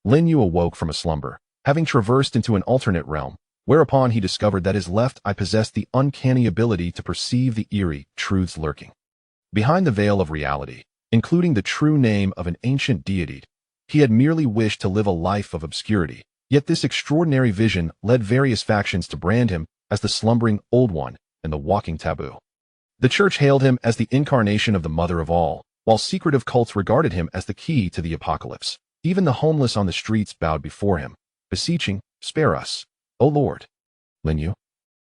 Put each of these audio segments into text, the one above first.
Lin You awoke from a slumber, having traversed into an alternate realm, whereupon he discovered that his left eye possessed the uncanny ability to perceive the eerie truths lurking behind the veil of reality, including the true name of an ancient deity. He had merely wished to live a life of obscurity, yet this extraordinary vision led various factions to brand him as the slumbering old one and the walking taboo. The church hailed him as the incarnation of the mother of all, while secretive cults regarded him as the key to the apocalypse. Even the homeless on the streets bowed before him, beseeching, "Spare us, O Lord." Lin You,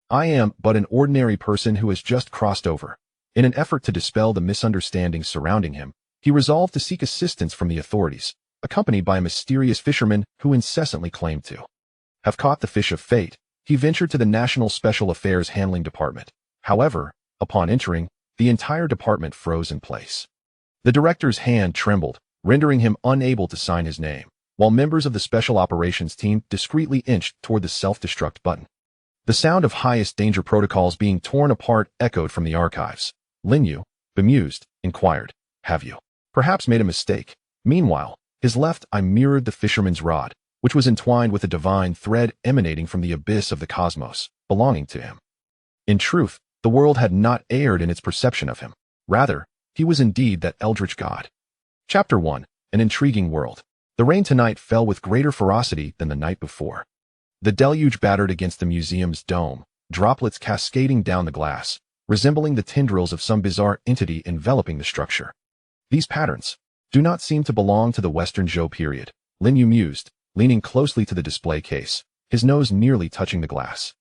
I am but an ordinary person who has just crossed over. In an effort to dispel the misunderstandings surrounding him, he resolved to seek assistance from the authorities, accompanied by a mysterious fisherman who incessantly claimed to have caught the fish of fate. He ventured to the National Special Affairs Handling Department. However, upon entering, the entire department froze in place. The director's hand trembled, rendering him unable to sign his name, while members of the Special Operations team discreetly inched toward the self-destruct button. The sound of highest danger protocols being torn apart echoed from the archives. Lin You, bemused, inquired, "Have you perhaps made a mistake?" Meanwhile, his left eye mirrored the fisherman's rod, which was entwined with a divine thread emanating from the abyss of the cosmos, belonging to him. In truth, the world had not erred in its perception of him. Rather, he was indeed that eldritch god. Chapter 1. An intriguing world. The rain tonight fell with greater ferocity than the night before. The deluge battered against the museum's dome, droplets cascading down the glass, resembling the tendrils of some bizarre entity enveloping the structure. These patterns do not seem to belong to the Western Zhou period, Lin You mused, leaning closely to the display case, his nose nearly touching the glass.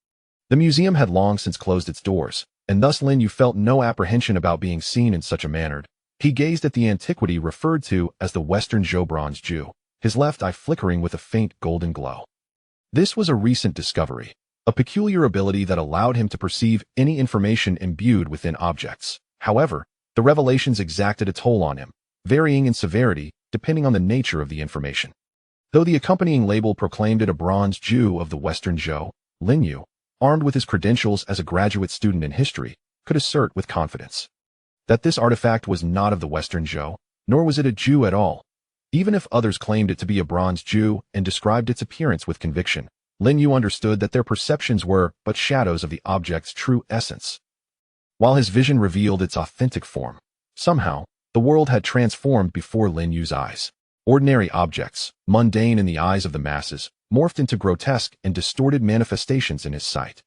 The museum had long since closed its doors, and thus Lin You felt no apprehension about being seen in such a manner. He gazed at the antiquity referred to as the Western Zhou bronze Jew, his left eye flickering with a faint golden glow. This was a recent discovery, a peculiar ability that allowed him to perceive any information imbued within objects. However, the revelations exacted a toll on him, varying in severity depending on the nature of the information. Though the accompanying label proclaimed it a bronze Jew of the Western Zhou, Lin You, armed with his credentials as a graduate student in history, could assert with confidence that this artifact was not of the Western Zhou, nor was it a Jew at all. Even if others claimed it to be a bronze Jew and described its appearance with conviction, Lin You understood that their perceptions were but shadows of the object's true essence. While his vision revealed its authentic form, somehow, the world had transformed before Lin Yu's eyes. Ordinary objects, mundane in the eyes of the masses, morphed into grotesque and distorted manifestations in his sight.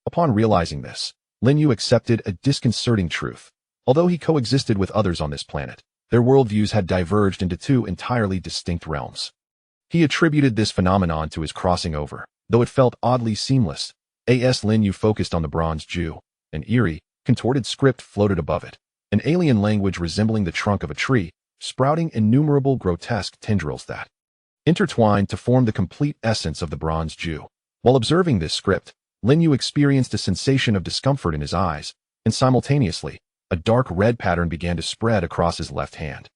Upon realizing this, Lin You accepted a disconcerting truth. Although he coexisted with others on this planet, their worldviews had diverged into two entirely distinct realms. He attributed this phenomenon to his crossing over, though it felt oddly seamless. Lin You focused on the bronze Jew. An eerie, contorted script floated above it, an alien language resembling the trunk of a tree, sprouting innumerable grotesque tendrils that intertwined to form the complete essence of the bronze Jew. While observing this script, Lin You experienced a sensation of discomfort in his eyes, and simultaneously, a dark red pattern began to spread across his left hand.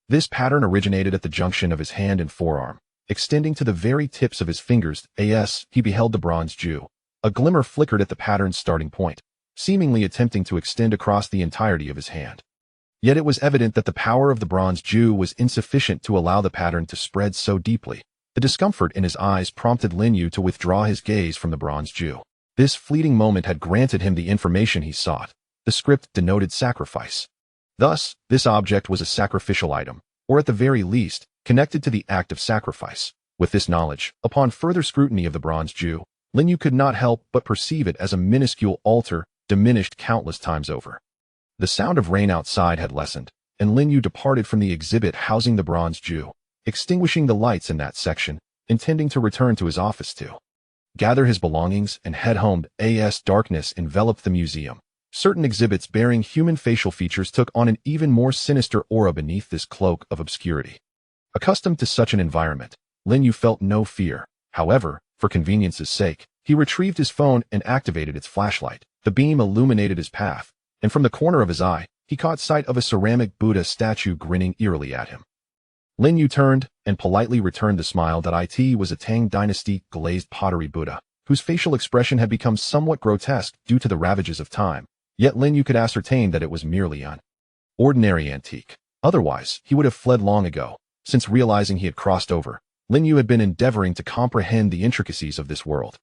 This pattern originated at the junction of his hand and forearm, extending to the very tips of his fingers. As he beheld the bronze Jew, a glimmer flickered at the pattern's starting point, seemingly attempting to extend across the entirety of his hand. Yet it was evident that the power of the bronze Jew was insufficient to allow the pattern to spread so deeply. The discomfort in his eyes prompted Lin You to withdraw his gaze from the bronze Jew. This fleeting moment had granted him the information he sought. The script denoted sacrifice. Thus, this object was a sacrificial item, or at the very least, connected to the act of sacrifice. With this knowledge, upon further scrutiny of the bronze Jew, Lin You could not help but perceive it as a minuscule altar, diminished countless times over. The sound of rain outside had lessened, and Lin You departed from the exhibit housing the bronze Jew, extinguishing the lights in that section, intending to return to his office to gather his belongings and head home. As darkness enveloped the museum, certain exhibits bearing human facial features took on an even more sinister aura beneath this cloak of obscurity. Accustomed to such an environment, Lin You felt no fear. However, for convenience's sake, he retrieved his phone and activated its flashlight. The beam illuminated his path, and from the corner of his eye, he caught sight of a ceramic Buddha statue grinning eerily at him. Lin You turned and politely returned the smile that it was a Tang Dynasty glazed pottery Buddha, whose facial expression had become somewhat grotesque due to the ravages of time. Yet Lin You could ascertain that it was merely an ordinary antique. Otherwise, he would have fled long ago, since realizing he had crossed over, Lin You had been endeavoring to comprehend the intricacies of this world.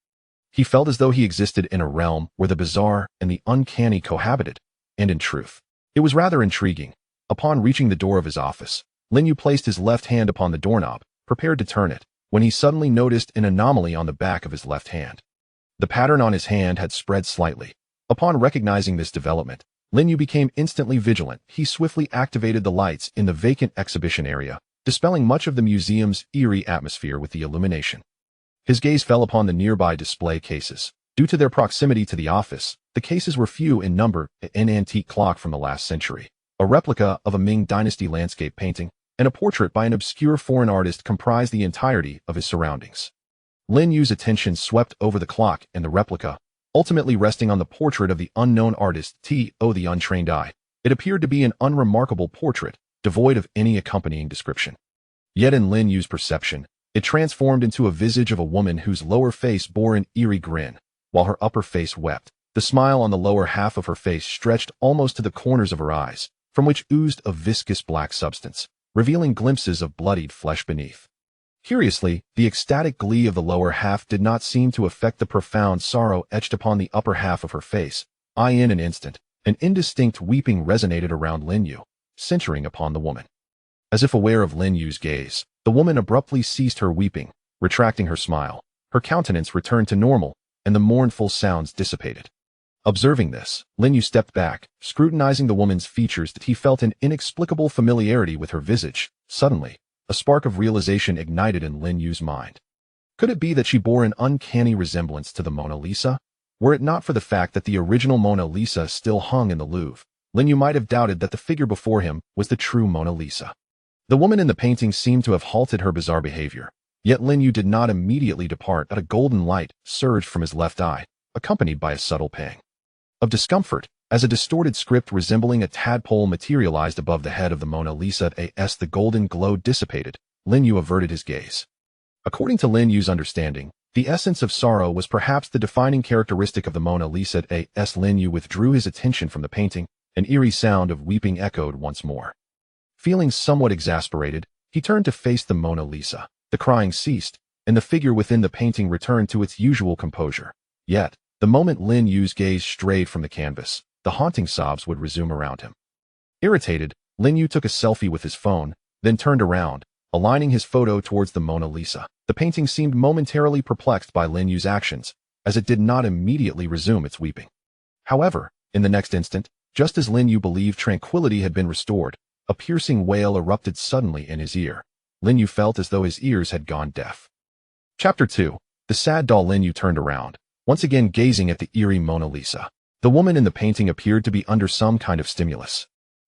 He felt as though he existed in a realm where the bizarre and the uncanny cohabited, and in truth, it was rather intriguing. Upon reaching the door of his office, Lin You placed his left hand upon the doorknob, prepared to turn it, when he suddenly noticed an anomaly on the back of his left hand. The pattern on his hand had spread slightly. Upon recognizing this development, Lin You became instantly vigilant. He swiftly activated the lights in the vacant exhibition area, dispelling much of the museum's eerie atmosphere with the illumination. His gaze fell upon the nearby display cases. Due to their proximity to the office, the cases were few in number. An antique clock from the last century, a replica of a Ming Dynasty landscape painting, and a portrait by an obscure foreign artist comprised the entirety of his surroundings. Lin Yu's attention swept over the clock and the replica, ultimately resting on the portrait of the unknown artist. To the untrained eye, it appeared to be an unremarkable portrait, devoid of any accompanying description. Yet in Lin Yu's perception, it transformed into a visage of a woman whose lower face bore an eerie grin, while her upper face wept. The smile on the lower half of her face stretched almost to the corners of her eyes, from which oozed a viscous black substance, revealing glimpses of bloodied flesh beneath. Curiously, the ecstatic glee of the lower half did not seem to affect the profound sorrow etched upon the upper half of her face. In an instant, an indistinct weeping resonated around Lin You, centering upon the woman. As if aware of Lin Yu's gaze, the woman abruptly ceased her weeping, retracting her smile. Her countenance returned to normal, and the mournful sounds dissipated. Observing this, Lin You stepped back, scrutinizing the woman's features. He felt an inexplicable familiarity with her visage. Suddenly, a spark of realization ignited in Lin Yu's mind. Could it be that she bore an uncanny resemblance to the Mona Lisa? Were it not for the fact that the original Mona Lisa still hung in the Louvre, Lin You might have doubted that the figure before him was the true Mona Lisa. The woman in the painting seemed to have halted her bizarre behavior, yet Lin You did not immediately depart. A golden light surged from his left eye, accompanied by a subtle pang of discomfort, as a distorted script resembling a tadpole materialized above the head of the Mona Lisa. As the golden glow dissipated, Lin You averted his gaze. According to Lin Yu's understanding, the essence of sorrow was perhaps the defining characteristic of the Mona Lisa. As Lin Yu withdrew his attention from the painting, an eerie sound of weeping echoed once more. Feeling somewhat exasperated, he turned to face the Mona Lisa. The crying ceased, and the figure within the painting returned to its usual composure. Yet, the moment Lin Yu's gaze strayed from the canvas, the haunting sobs would resume around him. Irritated, Lin Yu took a selfie with his phone, then turned around, aligning his photo towards the Mona Lisa. The painting seemed momentarily perplexed by Lin Yu's actions, as it did not immediately resume its weeping. However, in the next instant, just as Lin Yu believed tranquility had been restored, a piercing wail erupted suddenly in his ear. Lin Yu felt as though his ears had gone deaf. Chapter 2. The sad doll. Lin Yu turned around, once again gazing at the eerie Mona Lisa. The woman in the painting appeared to be under some kind of stimulus.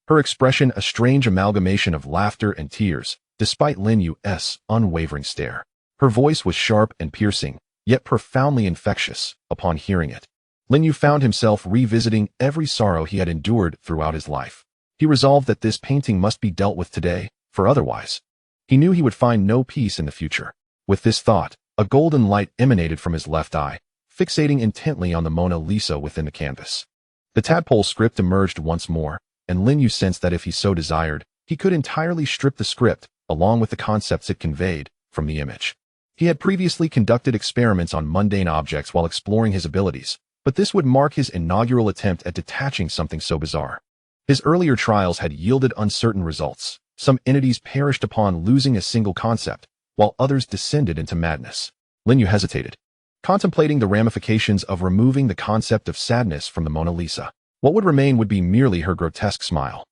Her expression a strange amalgamation of laughter and tears, despite Lin Yu's unwavering stare. Her voice was sharp and piercing, yet profoundly infectious. Upon hearing it, Lin Yu found himself revisiting every sorrow he had endured throughout his life. He resolved that this painting must be dealt with today, for otherwise, he knew he would find no peace in the future. With this thought, a golden light emanated from his left eye, fixating intently on the Mona Lisa within the canvas. The tadpole script emerged once more, and Lin Yu sensed that if he so desired, he could entirely strip the script, along with the concepts it conveyed, from the image. He had previously conducted experiments on mundane objects while exploring his abilities, but this would mark his inaugural attempt at detaching something so bizarre. His earlier trials had yielded uncertain results. Some entities perished upon losing a single concept, while others descended into madness. Lin Yu hesitated, contemplating the ramifications of removing the concept of sadness from the Mona Lisa. What would remain would be merely her grotesque smile.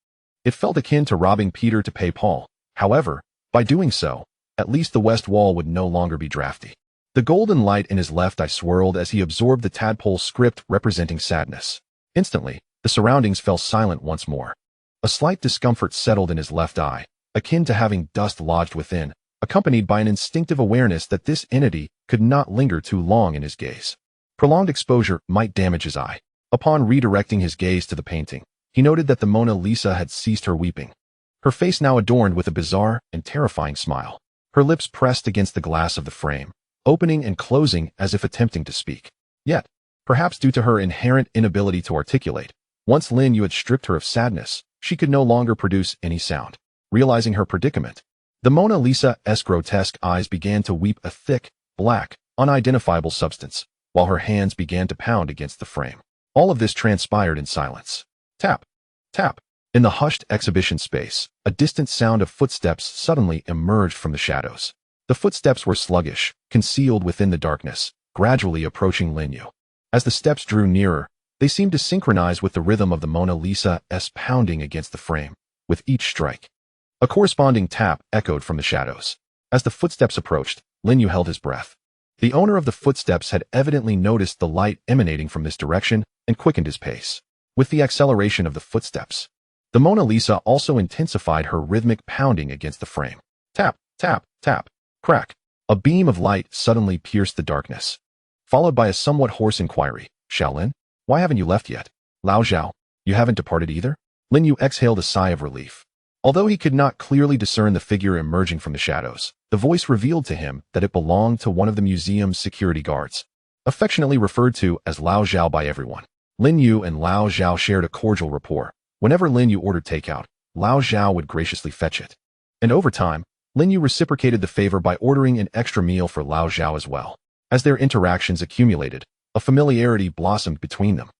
It felt akin to robbing Peter to pay Paul. However, by doing so, at least the west wall would no longer be drafty. The golden light in his left eye swirled as he absorbed the tadpole script representing sadness. Instantly, the surroundings fell silent once more. A slight discomfort settled in his left eye, akin to having dust lodged within, accompanied by an instinctive awareness that this entity could not linger too long in his gaze. Prolonged exposure might damage his eye. Upon redirecting his gaze to the painting, he noted that the Mona Lisa had ceased her weeping. Her face now adorned with a bizarre and terrifying smile. Her lips pressed against the glass of the frame, opening and closing as if attempting to speak. Yet, perhaps due to her inherent inability to articulate, once Lin Yu had stripped her of sadness, she could no longer produce any sound. Realizing her predicament, The Mona Lisa's grotesque eyes began to weep a thick, black, unidentifiable substance, while her hands began to pound against the frame. All of this transpired in silence. Tap, tap. In the hushed exhibition space, a distant sound of footsteps suddenly emerged from the shadows. The footsteps were sluggish, concealed within the darkness, gradually approaching Lin You. As the steps drew nearer, they seemed to synchronize with the rhythm of the Mona Lisa's pounding against the frame, with each strike. A corresponding tap echoed from the shadows. As the footsteps approached, Lin You held his breath. The owner of the footsteps had evidently noticed the light emanating from this direction and quickened his pace. With the acceleration of the footsteps, the Mona Lisa also intensified her rhythmic pounding against the frame. Tap, tap, tap, crack. A beam of light suddenly pierced the darkness, followed by a somewhat hoarse inquiry. Shaolin, why haven't you left yet? Lao Zhao, you haven't departed either? Lin You exhaled a sigh of relief. Although he could not clearly discern the figure emerging from the shadows, the voice revealed to him that it belonged to one of the museum's security guards, affectionately referred to as Lao Zhao by everyone. Lin You and Lao Zhao shared a cordial rapport. Whenever Lin You ordered takeout, Lao Zhao would graciously fetch it. And over time, Lin Yu reciprocated the favor by ordering an extra meal for Lao Zhao as well. As their interactions accumulated, a familiarity blossomed between them.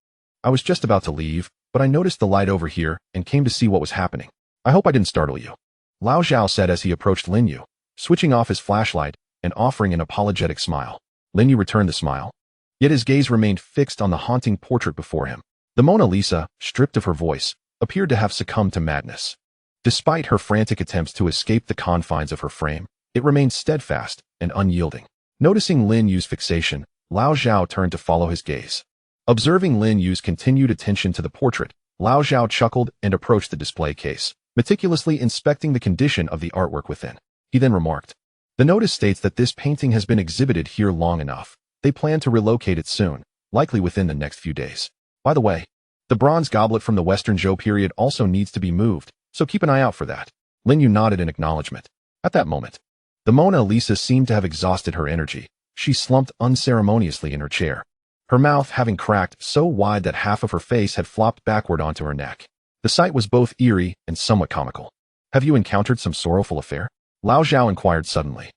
I was just about to leave, but I noticed the light over here and came to see what was happening. I hope I didn't startle you. Lao Zhao said as he approached Lin Yu, switching off his flashlight and offering an apologetic smile. Lin Yu returned the smile, yet his gaze remained fixed on the haunting portrait before him. The Mona Lisa, stripped of her voice, appeared to have succumbed to madness. Despite her frantic attempts to escape the confines of her frame, it remained steadfast and unyielding. Noticing Lin Yu's fixation, Lao Zhao turned to follow his gaze. Observing Lin Yu's continued attention to the portrait, Lao Zhao chuckled and approached the display case, meticulously inspecting the condition of the artwork within. He then remarked, "The notice states that this painting has been exhibited here long enough. They plan to relocate it soon, likely within the next few days. By the way, the bronze goblet from the Western Zhou period also needs to be moved, so keep an eye out for that." Lin Yu nodded in acknowledgement. At that moment, the Mona Lisa seemed to have exhausted her energy. She slumped unceremoniously in her chair, her mouth having cracked so wide that half of her face had flopped backward onto her neck. The sight was both eerie and somewhat comical. "Have you encountered some sorrowful affair?" Lao Zhao inquired suddenly.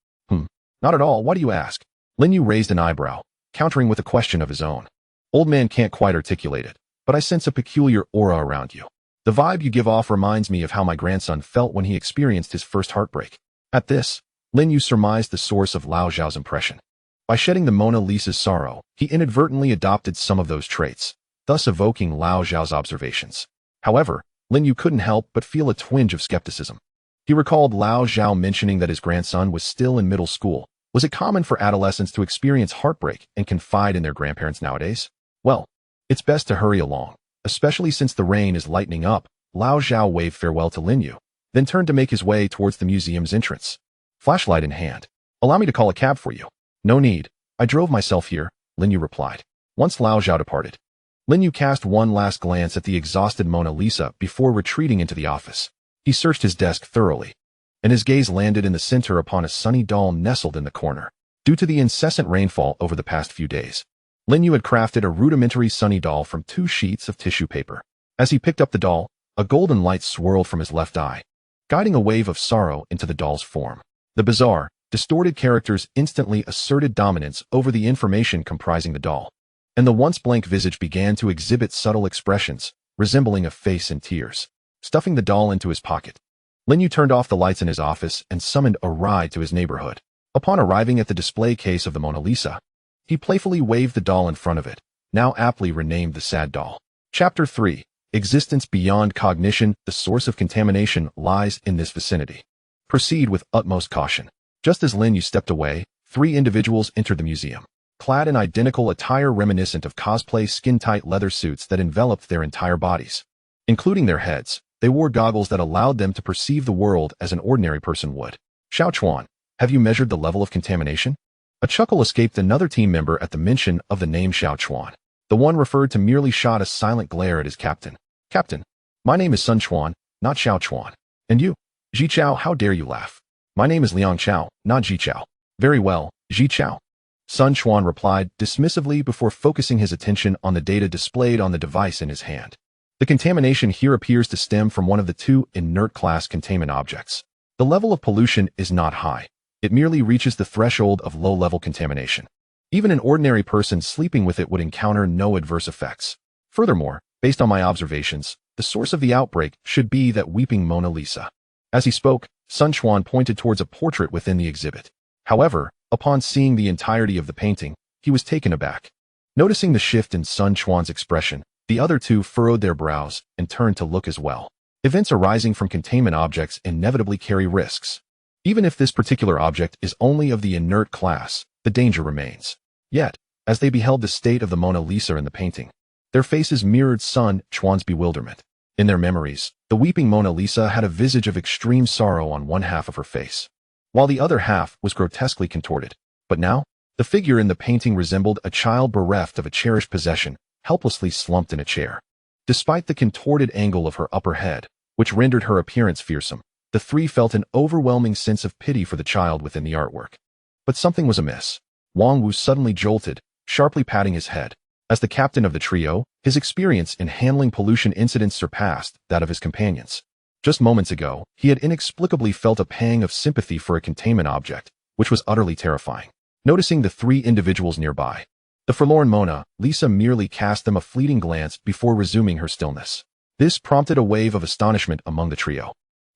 Not at all. Why do you ask?" Lin Yu raised an eyebrow, countering with a question of his own. "Old man can't quite articulate it, but I sense a peculiar aura around you. The vibe you give off reminds me of how my grandson felt when he experienced his first heartbreak." At this, Lin Yu surmised the source of Lao Zhao's impression. By shedding the Mona Lisa's sorrow, he inadvertently adopted some of those traits, thus evoking Lao Zhao's observations. However, Lin Yu couldn't help but feel a twinge of skepticism. He recalled Lao Zhao mentioning that his grandson was still in middle school. Was it common for adolescents to experience heartbreak and confide in their grandparents nowadays? Well, it's best to hurry along, especially since the rain is lightening up. Lao Zhao waved farewell to Lin Yu, then turned to make his way towards the museum's entrance, flashlight in hand. "Allow me to call a cab for you." "No need. I drove myself here," Lin Yu replied. Once Lao Zhao departed, Lin Yu cast one last glance at the exhausted Mona Lisa before retreating into the office. He searched his desk thoroughly, and his gaze landed in the center upon a sunny doll nestled in the corner. Due to the incessant rainfall over the past few days, Lin Yu had crafted a rudimentary sunny doll from 2 sheets of tissue paper. As he picked up the doll, a golden light swirled from his left eye, guiding a wave of sorrow into the doll's form. The bizarre, distorted characters instantly asserted dominance over the information comprising the doll, and the once blank visage began to exhibit subtle expressions, resembling a face in tears. Stuffing the doll into his pocket, Lin Yu turned off the lights in his office and summoned a ride to his neighborhood. Upon arriving at the display case of the Mona Lisa, he playfully waved the doll in front of it, now aptly renamed the Sad Doll. Chapter 3. Existence Beyond Cognition. The source of contamination lies in this vicinity. Proceed with utmost caution. Just as Lin Yu stepped away, 3 individuals entered the museum, clad in identical attire reminiscent of cosplay skin-tight leather suits that enveloped their entire bodies. Including their heads, they wore goggles that allowed them to perceive the world as an ordinary person would. "Xiao Chuan, have you measured the level of contamination?" A chuckle escaped another team member at the mention of the name Xiao Chuan. The one referred to merely shot a silent glare at his captain. "Captain, my name is Sun Chuan, not Xiao Chuan. And you? Ji Chao, how dare you laugh? My name is Liang Chao, not Ji Chao." "Very well, Ji Chao," Sun Chuan replied dismissively before focusing his attention on the data displayed on the device in his hand. The contamination here appears to stem from one of the 2 inert class containment objects. The level of pollution is not high. It merely reaches the threshold of low-level contamination. Even an ordinary person sleeping with it would encounter no adverse effects. Furthermore, based on my observations, the source of the outbreak should be that weeping Mona Lisa. As he spoke, Sun Quan pointed towards a portrait within the exhibit. However, upon seeing the entirety of the painting, he was taken aback. Noticing the shift in Sun Quan's expression, the other two furrowed their brows and turned to look as well. Events arising from containment objects inevitably carry risks. Even if this particular object is only of the inert class, the danger remains. Yet, as they beheld the state of the Mona Lisa in the painting, their faces mirrored Sun Quan's bewilderment. In their memories, the weeping Mona Lisa had a visage of extreme sorrow on one half of her face, while the other half was grotesquely contorted. But now, the figure in the painting resembled a child bereft of a cherished possession, helplessly slumped in a chair. Despite the contorted angle of her upper head, which rendered her appearance fearsome, the three felt an overwhelming sense of pity for the child within the artwork. But something was amiss. Wang Wu suddenly jolted, sharply patting his head. As the captain of the trio, his experience in handling pollution incidents surpassed that of his companions. Just moments ago, he had inexplicably felt a pang of sympathy for a containment object, which was utterly terrifying. Noticing the three individuals nearby, the forlorn Mona Lisa merely cast them a fleeting glance before resuming her stillness. This prompted a wave of astonishment among the trio.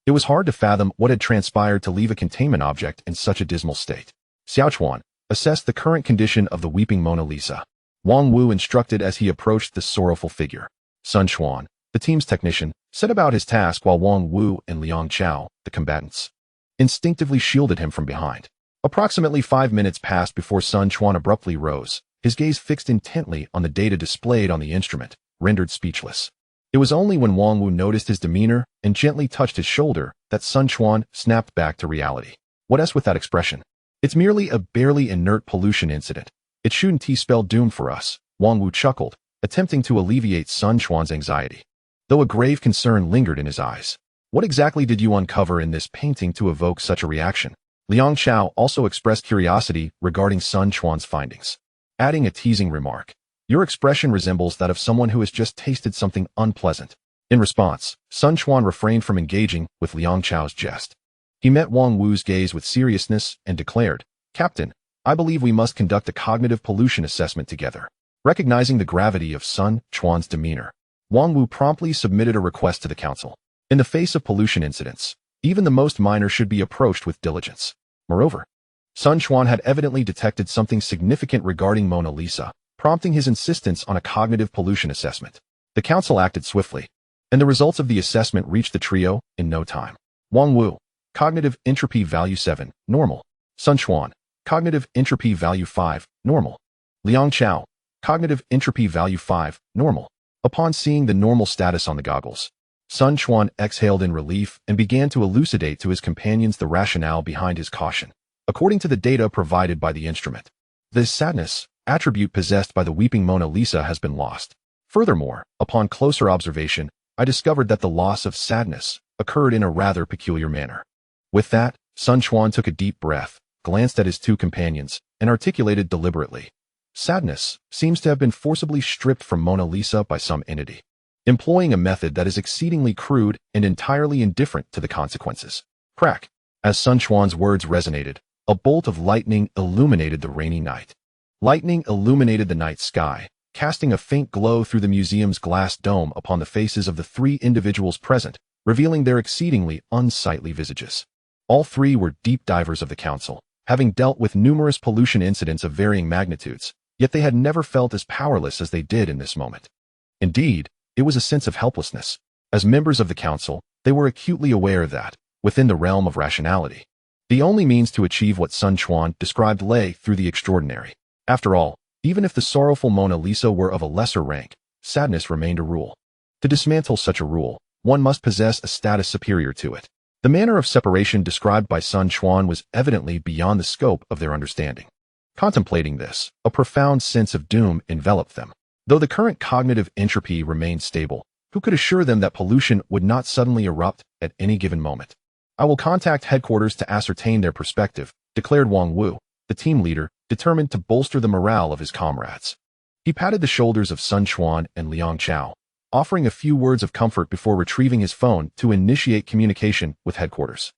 It was hard to fathom what had transpired to leave a containment object in such a dismal state. Xiao Chuan assessed the current condition of the weeping Mona Lisa. Wang Wu instructed as he approached the sorrowful figure. Sun Quan, the team's technician, set about his task while Wang Wu and Liang Chao, the combatants, instinctively shielded him from behind. Approximately 5 minutes passed before Sun Quan abruptly rose, his gaze fixed intently on the data displayed on the instrument, rendered speechless. It was only when Wang Wu noticed his demeanor and gently touched his shoulder that Sun Quan snapped back to reality. What else with that expression? It's merely a barely inert pollution incident. It shouldn't spell doom for us, Wang Wu chuckled, attempting to alleviate Sun Quan's anxiety. Though a grave concern lingered in his eyes. What exactly did you uncover in this painting to evoke such a reaction? Liang Chao also expressed curiosity regarding Sun Quan's findings, adding a teasing remark. Your expression resembles that of someone who has just tasted something unpleasant. In response, Sun Quan refrained from engaging with Liang Chao's jest. He met Wang Wu's gaze with seriousness and declared, Captain, I believe we must conduct a cognitive pollution assessment together. Recognizing the gravity of Sun Quan's demeanor, Wang Wu promptly submitted a request to the council. In the face of pollution incidents, even the most minor should be approached with diligence. Moreover, Sun Quan had evidently detected something significant regarding Mona Lisa, prompting his insistence on a cognitive pollution assessment. The council acted swiftly, and the results of the assessment reached the trio in no time. Wang Wu, cognitive entropy value 7, normal. Sun Quan, cognitive entropy value 5, normal. Liang Chao, cognitive entropy value 5, normal. Upon seeing the normal status on the goggles, Sun Quan exhaled in relief and began to elucidate to his companions the rationale behind his caution. According to the data provided by the instrument, the sadness attribute possessed by the weeping Mona Lisa has been lost. Furthermore, upon closer observation, I discovered that the loss of sadness occurred in a rather peculiar manner. With that, Sun Quan took a deep breath, glanced at his two companions, and articulated deliberately. Sadness seems to have been forcibly stripped from Mona Lisa by some entity, employing a method that is exceedingly crude and entirely indifferent to the consequences. Crack! As Sun Quan's words resonated, a bolt of lightning illuminated the rainy night. Lightning illuminated the night sky, casting a faint glow through the museum's glass dome upon the faces of the three individuals present, revealing their exceedingly unsightly visages. All three were deep divers of the council, having dealt with numerous pollution incidents of varying magnitudes, yet they had never felt as powerless as they did in this moment. Indeed, it was a sense of helplessness. As members of the council, they were acutely aware that, within the realm of rationality, the only means to achieve what Sun Quan described lay through the extraordinary. After all, even if the sorrowful Mona Lisa were of a lesser rank, sadness remained a rule. To dismantle such a rule, one must possess a status superior to it. The manner of separation described by Sun Quan was evidently beyond the scope of their understanding. Contemplating this, a profound sense of doom enveloped them. Though the current cognitive entropy remained stable, who could assure them that pollution would not suddenly erupt at any given moment? I will contact headquarters to ascertain their perspective, declared Wang Wu, the team leader, determined to bolster the morale of his comrades. He patted the shoulders of Sun Quan and Liang Chao, offering a few words of comfort before retrieving his phone to initiate communication with headquarters.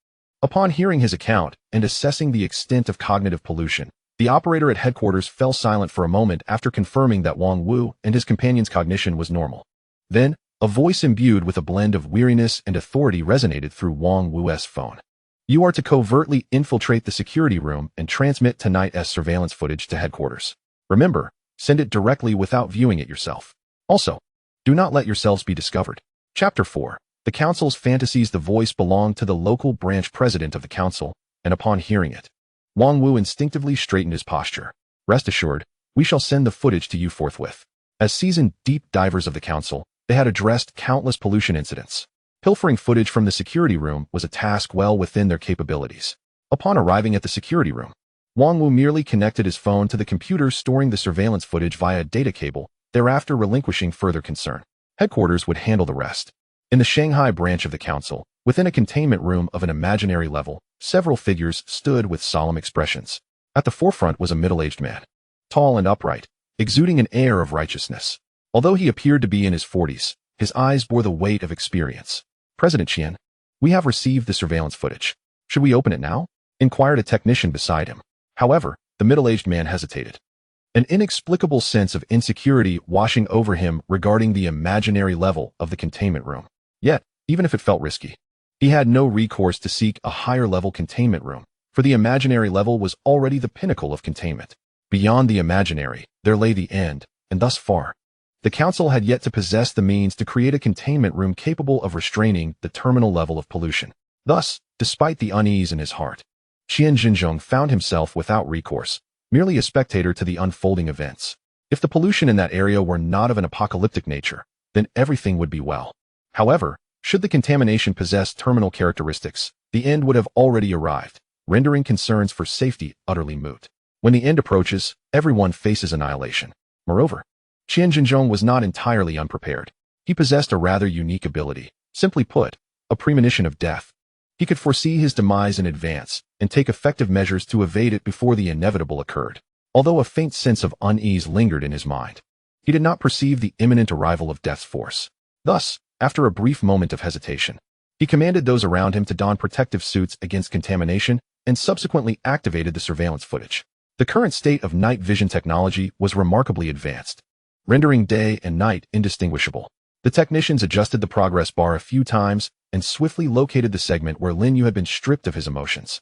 Upon hearing his account and assessing the extent of cognitive pollution, the operator at headquarters fell silent for a moment after confirming that Wang Wu and his companion's cognition was normal. Then, a voice imbued with a blend of weariness and authority resonated through Wang Wu's phone. You are to covertly infiltrate the security room and transmit tonight's surveillance footage to headquarters. Remember, send it directly without viewing it yourself. Also, do not let yourselves be discovered. Chapter 4. The Council's Fantasies. The voice belonged to the local branch president of the council, and upon hearing it, Wang Wu instinctively straightened his posture. Rest assured, we shall send the footage to you forthwith. As seasoned deep divers of the council, they had addressed countless pollution incidents. Pilfering footage from the security room was a task well within their capabilities. Upon arriving at the security room, Wang Wu merely connected his phone to the computer storing the surveillance footage via a data cable, thereafter relinquishing further concern. Headquarters would handle the rest. In the Shanghai branch of the council, within a containment room of an imaginary level, several figures stood with solemn expressions. At the forefront was a middle-aged man, tall and upright, exuding an air of righteousness. Although he appeared to be in his 40s, his eyes bore the weight of experience. President Qian, we have received the surveillance footage. Should we open it now? Inquired a technician beside him. However, the middle-aged man hesitated. An inexplicable sense of insecurity washing over him regarding the imaginary level of the containment room. Yet, even if it felt risky, he had no recourse to seek a higher-level containment room, for the imaginary level was already the pinnacle of containment. Beyond the imaginary, there lay the end, and thus far, the council had yet to possess the means to create a containment room capable of restraining the terminal level of pollution. Thus, despite the unease in his heart, Qian Jinzhong found himself without recourse, merely a spectator to the unfolding events. If the pollution in that area were not of an apocalyptic nature, then everything would be well. However, should the contamination possess terminal characteristics, the end would have already arrived, rendering concerns for safety utterly moot. When the end approaches, everyone faces annihilation. Moreover, Qian Jinzhong was not entirely unprepared. He possessed a rather unique ability. Simply put, a premonition of death. He could foresee his demise in advance and take effective measures to evade it before the inevitable occurred. Although a faint sense of unease lingered in his mind, he did not perceive the imminent arrival of death's force. Thus, after a brief moment of hesitation, he commanded those around him to don protective suits against contamination and subsequently activated the surveillance footage. The current state of night vision technology was remarkably advanced, rendering day and night indistinguishable. The technicians adjusted the progress bar a few times and swiftly located the segment where Lin You had been stripped of his emotions.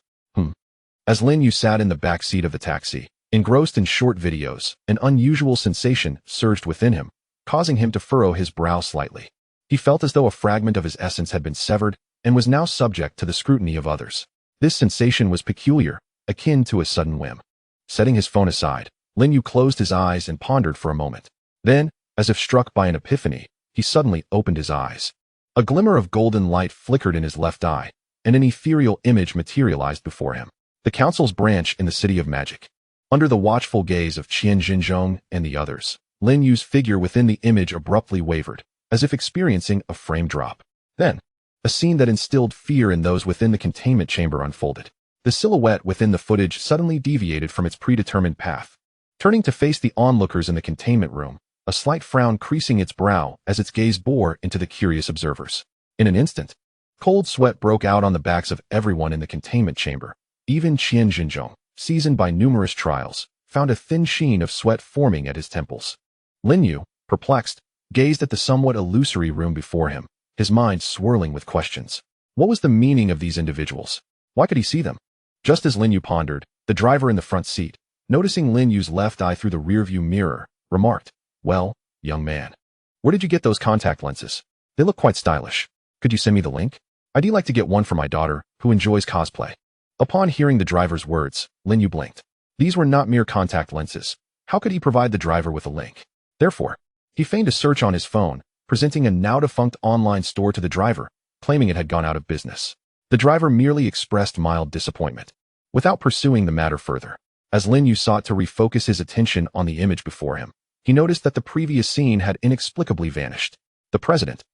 As Lin You sat in the back seat of the taxi, engrossed in short videos, an unusual sensation surged within him, causing him to furrow his brow slightly. He felt as though a fragment of his essence had been severed and was now subject to the scrutiny of others. This sensation was peculiar, akin to a sudden whim. Setting his phone aside, Lin You closed his eyes and pondered for a moment. Then, as if struck by an epiphany, he suddenly opened his eyes. A glimmer of golden light flickered in his left eye, and an ethereal image materialized before him. The council's branch in the City of Magic. Under the watchful gaze of Qian Jinzhong and the others, Lin Yu's figure within the image abruptly wavered, as if experiencing a frame drop. Then, a scene that instilled fear in those within the containment chamber unfolded. The silhouette within the footage suddenly deviated from its predetermined path, turning to face the onlookers in the containment room, a slight frown creasing its brow as its gaze bore into the curious observers. In an instant, cold sweat broke out on the backs of everyone in the containment chamber. Even Qian Jinzhong, seasoned by numerous trials, found a thin sheen of sweat forming at his temples. Lin You, perplexed, gazed at the somewhat illusory room before him, his mind swirling with questions. What was the meaning of these individuals? Why could he see them? Just as Lin You pondered, the driver in the front seat, noticing Lin Yu's left eye through the rearview mirror, remarked, "Well, young man, where did you get those contact lenses? They look quite stylish. Could you send me the link? I'd like to get one for my daughter, who enjoys cosplay." Upon hearing the driver's words, Lin Yu blinked. These were not mere contact lenses. How could he provide the driver with a link? Therefore, he feigned a search on his phone, presenting a now-defunct online store to the driver, claiming it had gone out of business. The driver merely expressed mild disappointment, without pursuing the matter further. As Lin Yu sought to refocus his attention on the image before him, he noticed that the previous scene had inexplicably vanished. The president,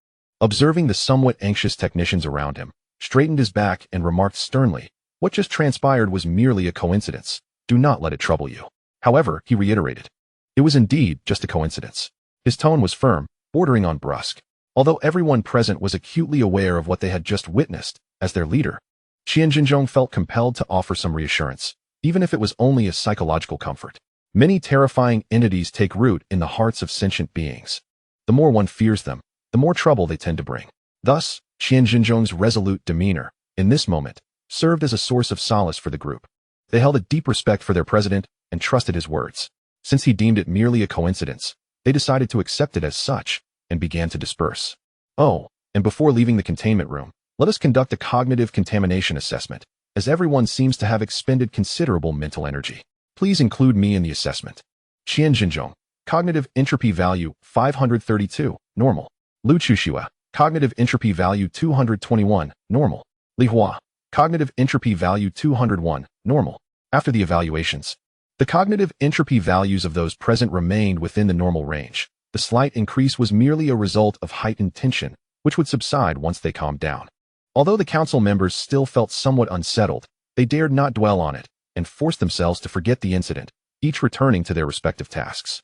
observing the somewhat anxious technicians around him, straightened his back and remarked sternly, "What just transpired was merely a coincidence. Do not let it trouble you." However, he reiterated, it was indeed just a coincidence. His tone was firm, bordering on brusque. Although everyone present was acutely aware of what they had just witnessed, as their leader, Qian Jinzhong felt compelled to offer some reassurance, even if it was only a psychological comfort. Many terrifying entities take root in the hearts of sentient beings. The more one fears them, the more trouble they tend to bring. Thus, Qian Jinzhong's resolute demeanor, in this moment, served as a source of solace for the group. They held a deep respect for their president and trusted his words. Since he deemed it merely a coincidence, they decided to accept it as such and began to disperse. Oh, and before leaving the containment room, let us conduct a cognitive contamination assessment, as everyone seems to have expended considerable mental energy. Please include me in the assessment. Qian Jinzhong, cognitive entropy value 532, normal. Lu Chuxua, cognitive entropy value 221, normal. Li Hua, cognitive entropy value 201, normal. After the evaluations, the cognitive entropy values of those present remained within the normal range. The slight increase was merely a result of heightened tension, which would subside once they calmed down. Although the council members still felt somewhat unsettled, they dared not dwell on it and forced themselves to forget the incident, each returning to their respective tasks.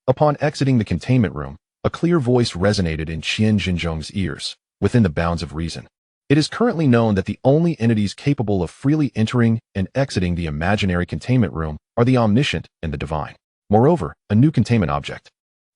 Upon exiting the containment room, a clear voice resonated in Qian Jinzhong's ears, within the bounds of reason. It is currently known that the only entities capable of freely entering and exiting the imaginary containment room are the omniscient and the divine. Moreover, a new containment object,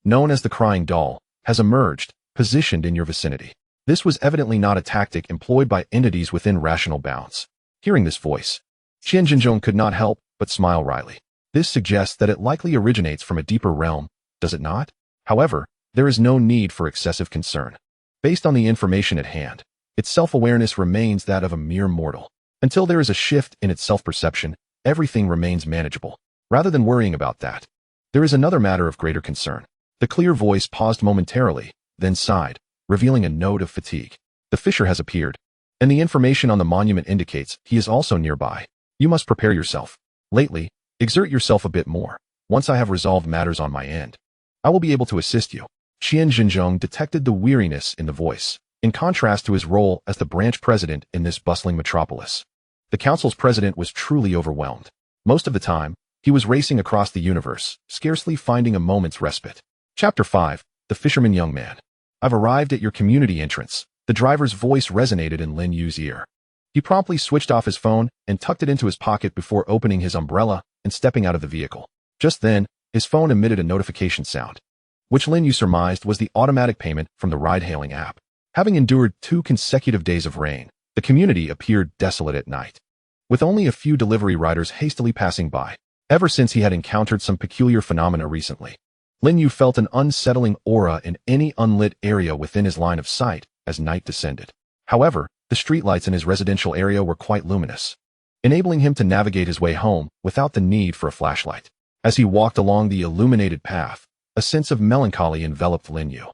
known as the crying doll, has emerged, positioned in your vicinity. This was evidently not a tactic employed by entities within rational bounds. Hearing this voice, Qian Jinzhong could not help but smile wryly. This suggests that it likely originates from a deeper realm, does it not? However, there is no need for excessive concern. Based on the information at hand, its self-awareness remains that of a mere mortal. Until there is a shift in its self-perception, everything remains manageable. Rather than worrying about that, there is another matter of greater concern. The clear voice paused momentarily, then sighed, revealing a note of fatigue. The fisher has appeared, and the information on the monument indicates he is also nearby. You must prepare yourself. Lately, exert yourself a bit more. Once I have resolved matters on my end, I will be able to assist you. Qian Jinzhong detected the weariness in the voice, in contrast to his role as the branch president in this bustling metropolis. The council's president was truly overwhelmed. Most of the time, he was racing across the universe, scarcely finding a moment's respite. Chapter 5, The Fisherman Young Man. I've arrived at your community entrance. The driver's voice resonated in Lin Yu's ear. He promptly switched off his phone and tucked it into his pocket before opening his umbrella and stepping out of the vehicle. Just then, his phone emitted a notification sound, which Lin Yu surmised was the automatic payment from the ride-hailing app. Having endured 2 consecutive days of rain, the community appeared desolate at night, with only a few delivery riders hastily passing by. Ever since he had encountered some peculiar phenomena recently, Lin Yu felt an unsettling aura in any unlit area within his line of sight as night descended. However, the streetlights in his residential area were quite luminous, enabling him to navigate his way home without the need for a flashlight. As he walked along the illuminated path, a sense of melancholy enveloped Lin Yu.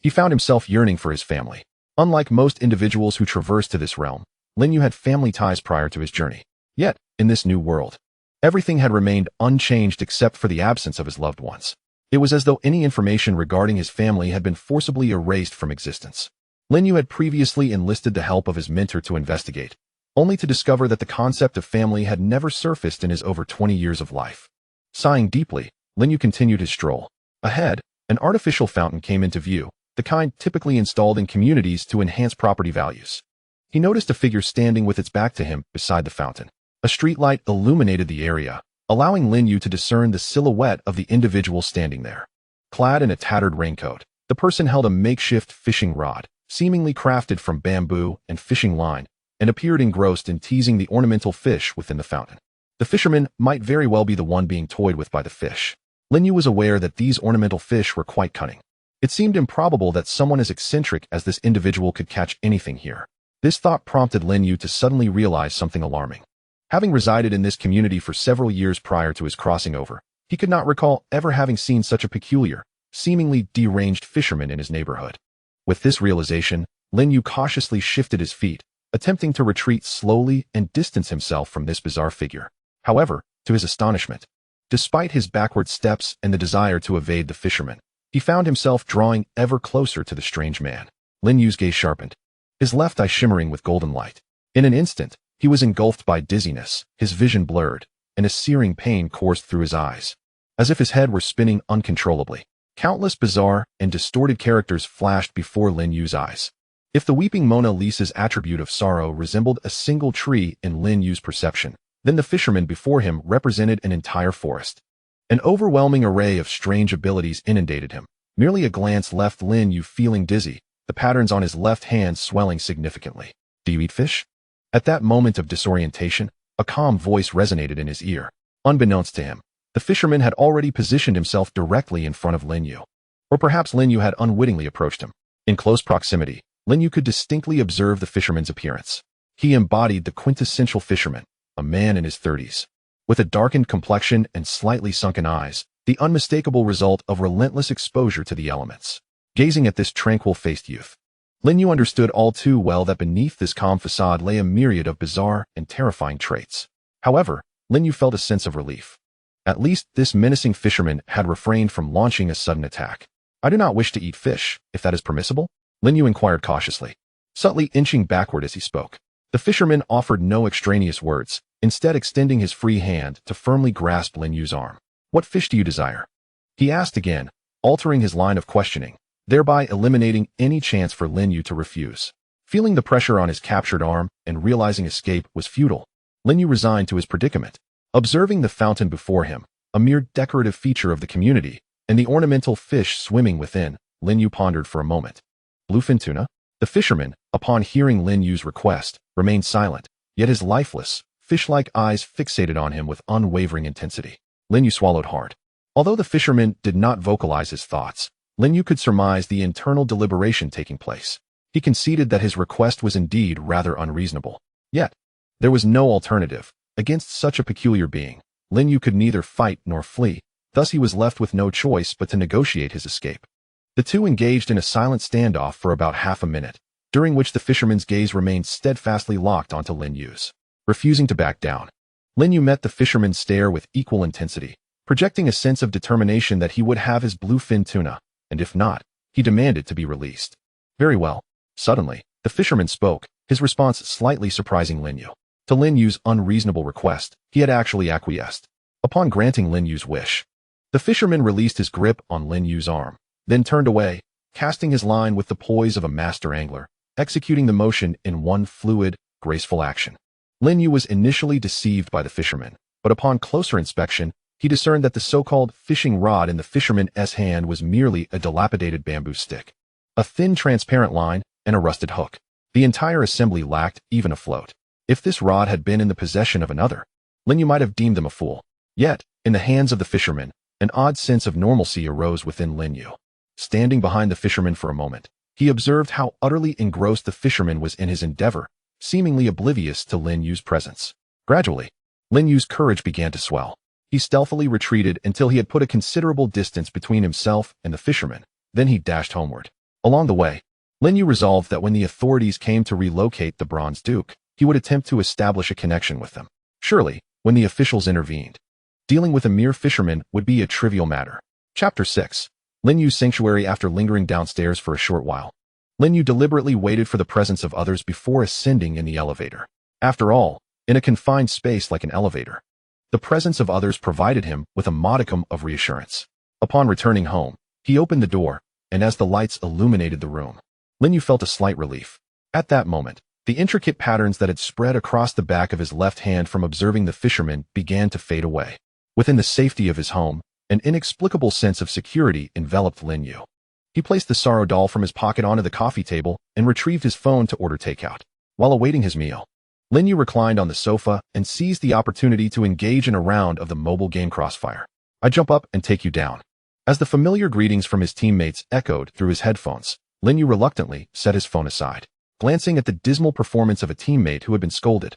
He found himself yearning for his family. Unlike most individuals who traverse to this realm, Lin Yu had family ties prior to his journey. Yet, in this new world, everything had remained unchanged except for the absence of his loved ones. It was as though any information regarding his family had been forcibly erased from existence. Lin Yu had previously enlisted the help of his mentor to investigate, only to discover that the concept of family had never surfaced in his over 20 years of life. Sighing deeply, Lin Yu continued his stroll. Ahead, an artificial fountain came into view, the kind typically installed in communities to enhance property values. He noticed a figure standing with its back to him beside the fountain. A streetlight illuminated the area, allowing Lin Yu to discern the silhouette of the individual standing there. Clad in a tattered raincoat, the person held a makeshift fishing rod, seemingly crafted from bamboo and fishing line, and appeared engrossed in teasing the ornamental fish within the fountain. The fisherman might very well be the one being toyed with by the fish. Lin Yu was aware that these ornamental fish were quite cunning. It seemed improbable that someone as eccentric as this individual could catch anything here. This thought prompted Lin Yu to suddenly realize something alarming. Having resided in this community for several years prior to his crossing over, he could not recall ever having seen such a peculiar, seemingly deranged fisherman in his neighborhood. With this realization, Lin Yu cautiously shifted his feet, attempting to retreat slowly and distance himself from this bizarre figure. However, to his astonishment, despite his backward steps and the desire to evade the fisherman, he found himself drawing ever closer to the strange man. Lin Yu's gaze sharpened, his left eye shimmering with golden light. In an instant, he was engulfed by dizziness, his vision blurred, and a searing pain coursed through his eyes, as if his head were spinning uncontrollably. Countless bizarre and distorted characters flashed before Lin Yu's eyes. If the weeping Mona Lisa's attribute of sorrow resembled a single tree in Lin Yu's perception, then the fisherman before him represented an entire forest. An overwhelming array of strange abilities inundated him. Merely a glance left Lin Yu feeling dizzy, the patterns on his left hand swelling significantly. "Do you eat fish?" At that moment of disorientation, a calm voice resonated in his ear. Unbeknownst to him, the fisherman had already positioned himself directly in front of Lin Yu. Or perhaps Lin Yu had unwittingly approached him. In close proximity, Lin Yu could distinctly observe the fisherman's appearance. He embodied the quintessential fisherman, a man in his 30s. With a darkened complexion and slightly sunken eyes, the unmistakable result of relentless exposure to the elements. Gazing at this tranquil-faced youth, Lin Yu understood all too well that beneath this calm facade lay a myriad of bizarre and terrifying traits. However, Lin Yu felt a sense of relief. At least this menacing fisherman had refrained from launching a sudden attack. "I do not wish to eat fish, if that is permissible?" Lin Yu inquired cautiously, subtly inching backward as he spoke. The fisherman offered no extraneous words, instead extending his free hand to firmly grasp Lin Yu's arm. "What fish do you desire?" he asked again, altering his line of questioning, thereby eliminating any chance for Lin Yu to refuse. Feeling the pressure on his captured arm and realizing escape was futile, Lin Yu resigned to his predicament. Observing the fountain before him, a mere decorative feature of the community, and the ornamental fish swimming within, Lin Yu pondered for a moment. "Bluefin tuna?" The fisherman, upon hearing Lin Yu's request, remained silent, yet his lifeless, fish-like eyes fixated on him with unwavering intensity. Lin Yu swallowed hard. Although the fisherman did not vocalize his thoughts, Lin Yu could surmise the internal deliberation taking place. He conceded that his request was indeed rather unreasonable. Yet, there was no alternative. Against such a peculiar being, Lin Yu could neither fight nor flee, thus he was left with no choice but to negotiate his escape. The two engaged in a silent standoff for about half a minute, during which the fisherman's gaze remained steadfastly locked onto Lin Yu's. Refusing to back down, Lin Yu met the fisherman's stare with equal intensity, projecting a sense of determination that he would have his bluefin tuna, and if not, he demanded to be released. "Very well." Suddenly, the fisherman spoke, his response slightly surprising Lin Yu. To Lin Yu's unreasonable request, he had actually acquiesced. Upon granting Lin Yu's wish, the fisherman released his grip on Lin Yu's arm, then turned away, casting his line with the poise of a master angler, executing the motion in one fluid, graceful action. Lin Yu was initially deceived by the fisherman, but upon closer inspection, he discerned that the so-called fishing rod in the fisherman's hand was merely a dilapidated bamboo stick. A thin, transparent line and a rusted hook. The entire assembly lacked even a float. If this rod had been in the possession of another, Lin Yu might have deemed him a fool. Yet, in the hands of the fisherman, an odd sense of normalcy arose within Lin Yu. Standing behind the fisherman for a moment, he observed how utterly engrossed the fisherman was in his endeavor, seemingly oblivious to Lin Yu's presence. Gradually, Lin Yu's courage began to swell. He stealthily retreated until he had put a considerable distance between himself and the fisherman, then he dashed homeward. Along the way, Lin Yu resolved that when the authorities came to relocate the Bronze Duke, he would attempt to establish a connection with them. Surely, when the officials intervened, dealing with a mere fisherman would be a trivial matter. Chapter 6. Lin Yu's Sanctuary. After lingering downstairs for a short while, Lin Yu deliberately waited for the presence of others before ascending in the elevator. After all, in a confined space like an elevator, the presence of others provided him with a modicum of reassurance. Upon returning home, he opened the door, and as the lights illuminated the room, Lin Yu felt a slight relief. At that moment, the intricate patterns that had spread across the back of his left hand from observing the fisherman began to fade away. Within the safety of his home, an inexplicable sense of security enveloped Lin Yu. He placed the sorrow doll from his pocket onto the coffee table and retrieved his phone to order takeout. While awaiting his meal, Lin Yu reclined on the sofa and seized the opportunity to engage in a round of the mobile game Crossfire. "I jump up and take you down." As the familiar greetings from his teammates echoed through his headphones, Lin Yu reluctantly set his phone aside. Glancing at the dismal performance of a teammate who had been scolded,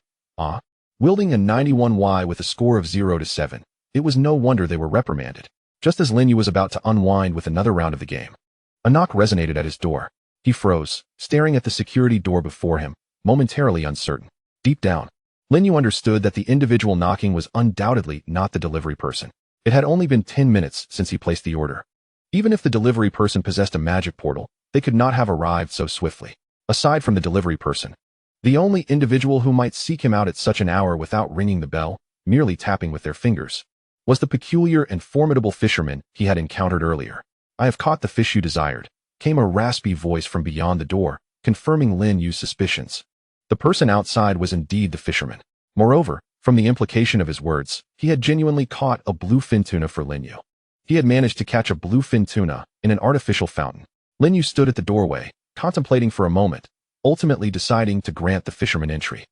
wielding a 91Y with a score of 0-7, it was no wonder they were reprimanded. Just as Lin Yu was about to unwind with another round of the game, a knock resonated at his door. He froze, staring at the security door before him, momentarily uncertain. Deep down, Lin Yu understood that the individual knocking was undoubtedly not the delivery person. It had only been 10 minutes since he placed the order. Even if the delivery person possessed a magic portal, they could not have arrived so swiftly. Aside from the delivery person, the only individual who might seek him out at such an hour without ringing the bell, merely tapping with their fingers, was the peculiar and formidable fisherman he had encountered earlier. "I have caught the fish you desired," came a raspy voice from beyond the door, confirming Lin Yu's suspicions. The person outside was indeed the fisherman. Moreover, from the implication of his words, he had genuinely caught a bluefin tuna for Lin Yu. He had managed to catch a bluefin tuna in an artificial fountain. Lin Yu stood at the doorway, contemplating for a moment, ultimately deciding to grant the fisherman entry.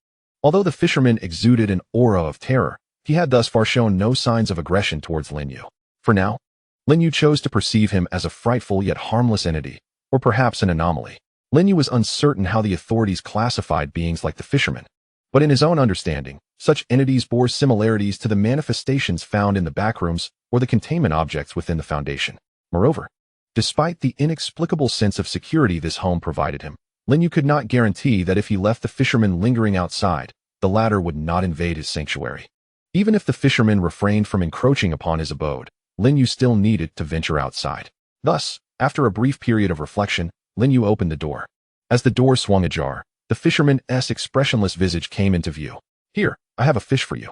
Although the fisherman exuded an aura of terror, he had thus far shown no signs of aggression towards Lin Yu. For now, Lin Yu chose to perceive him as a frightful yet harmless entity, or perhaps an anomaly. Lin Yu was uncertain how the authorities classified beings like the fisherman, but in his own understanding, such entities bore similarities to the manifestations found in the backrooms or the containment objects within the Foundation. Moreover, despite the inexplicable sense of security this home provided him, Lin Yu could not guarantee that if he left the fisherman lingering outside, the latter would not invade his sanctuary. Even if the fisherman refrained from encroaching upon his abode, Lin Yu still needed to venture outside. Thus, after a brief period of reflection, Lin Yu opened the door. As the door swung ajar, the fisherman's expressionless visage came into view. "Here, I have a fish for you."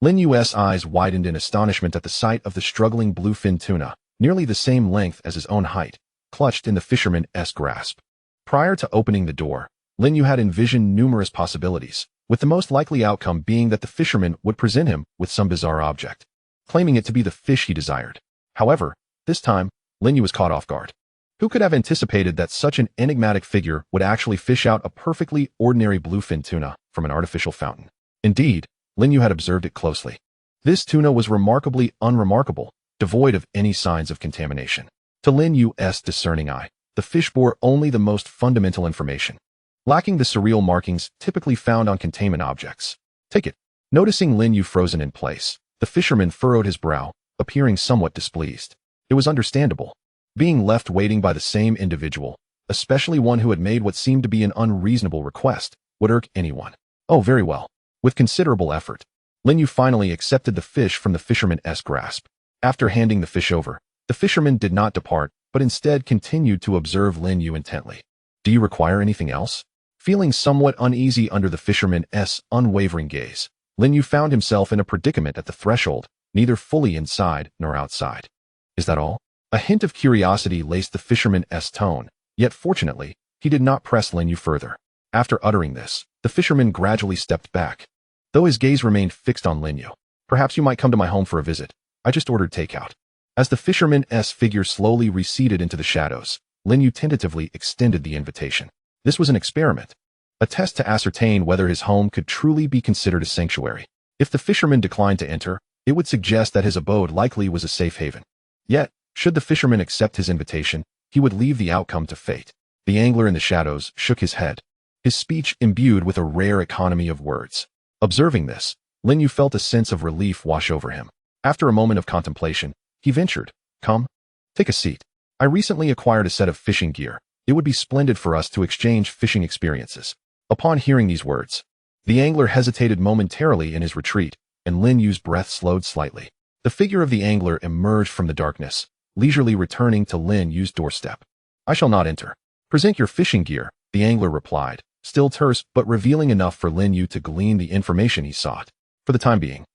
Lin Yu's eyes widened in astonishment at the sight of the struggling bluefin tuna, nearly the same length as his own height, clutched in the fisherman's grasp. Prior to opening the door, Lin Yu had envisioned numerous possibilities, with the most likely outcome being that the fisherman would present him with some bizarre object, claiming it to be the fish he desired. However, this time, Lin Yu was caught off guard. Who could have anticipated that such an enigmatic figure would actually fish out a perfectly ordinary bluefin tuna from an artificial fountain? Indeed, Lin Yu had observed it closely. This tuna was remarkably unremarkable, devoid of any signs of contamination. To Lin Yu's discerning eye, the fish bore only the most fundamental information, lacking the surreal markings typically found on containment objects. "Take it." Noticing Lin Yu frozen in place, the fisherman furrowed his brow, appearing somewhat displeased. It was understandable. Being left waiting by the same individual, especially one who had made what seemed to be an unreasonable request, would irk anyone. "Oh, very well." With considerable effort, Lin Yu finally accepted the fish from the fisherman's grasp. After handing the fish over, the fisherman did not depart, but instead continued to observe Lin Yu intently. "Do you require anything else?" Feeling somewhat uneasy under the fisherman's unwavering gaze, Lin Yu found himself in a predicament at the threshold, neither fully inside nor outside. "Is that all?" A hint of curiosity laced the fisherman's tone, yet fortunately, he did not press Lin Yu further. After uttering this, the fisherman gradually stepped back, though his gaze remained fixed on Lin Yu. "Perhaps you might come to my home for a visit. I just ordered takeout." As the fisherman's figure slowly receded into the shadows, Lin Yu tentatively extended the invitation. This was an experiment, a test to ascertain whether his home could truly be considered a sanctuary. If the fisherman declined to enter, it would suggest that his abode likely was a safe haven. Yet, should the fisherman accept his invitation, he would leave the outcome to fate. The angler in the shadows shook his head, his speech imbued with a rare economy of words. Observing this, Lin Yu felt a sense of relief wash over him. After a moment of contemplation, he ventured, "Come, take a seat. I recently acquired a set of fishing gear. It would be splendid for us to exchange fishing experiences." Upon hearing these words, the angler hesitated momentarily in his retreat, and Lin Yu's breath slowed slightly. The figure of the angler emerged from the darkness, leisurely returning to Lin Yu's doorstep. "I shall not enter." "Present your fishing gear," the angler replied, still terse but revealing enough for Lin Yu to glean the information he sought. For the time being,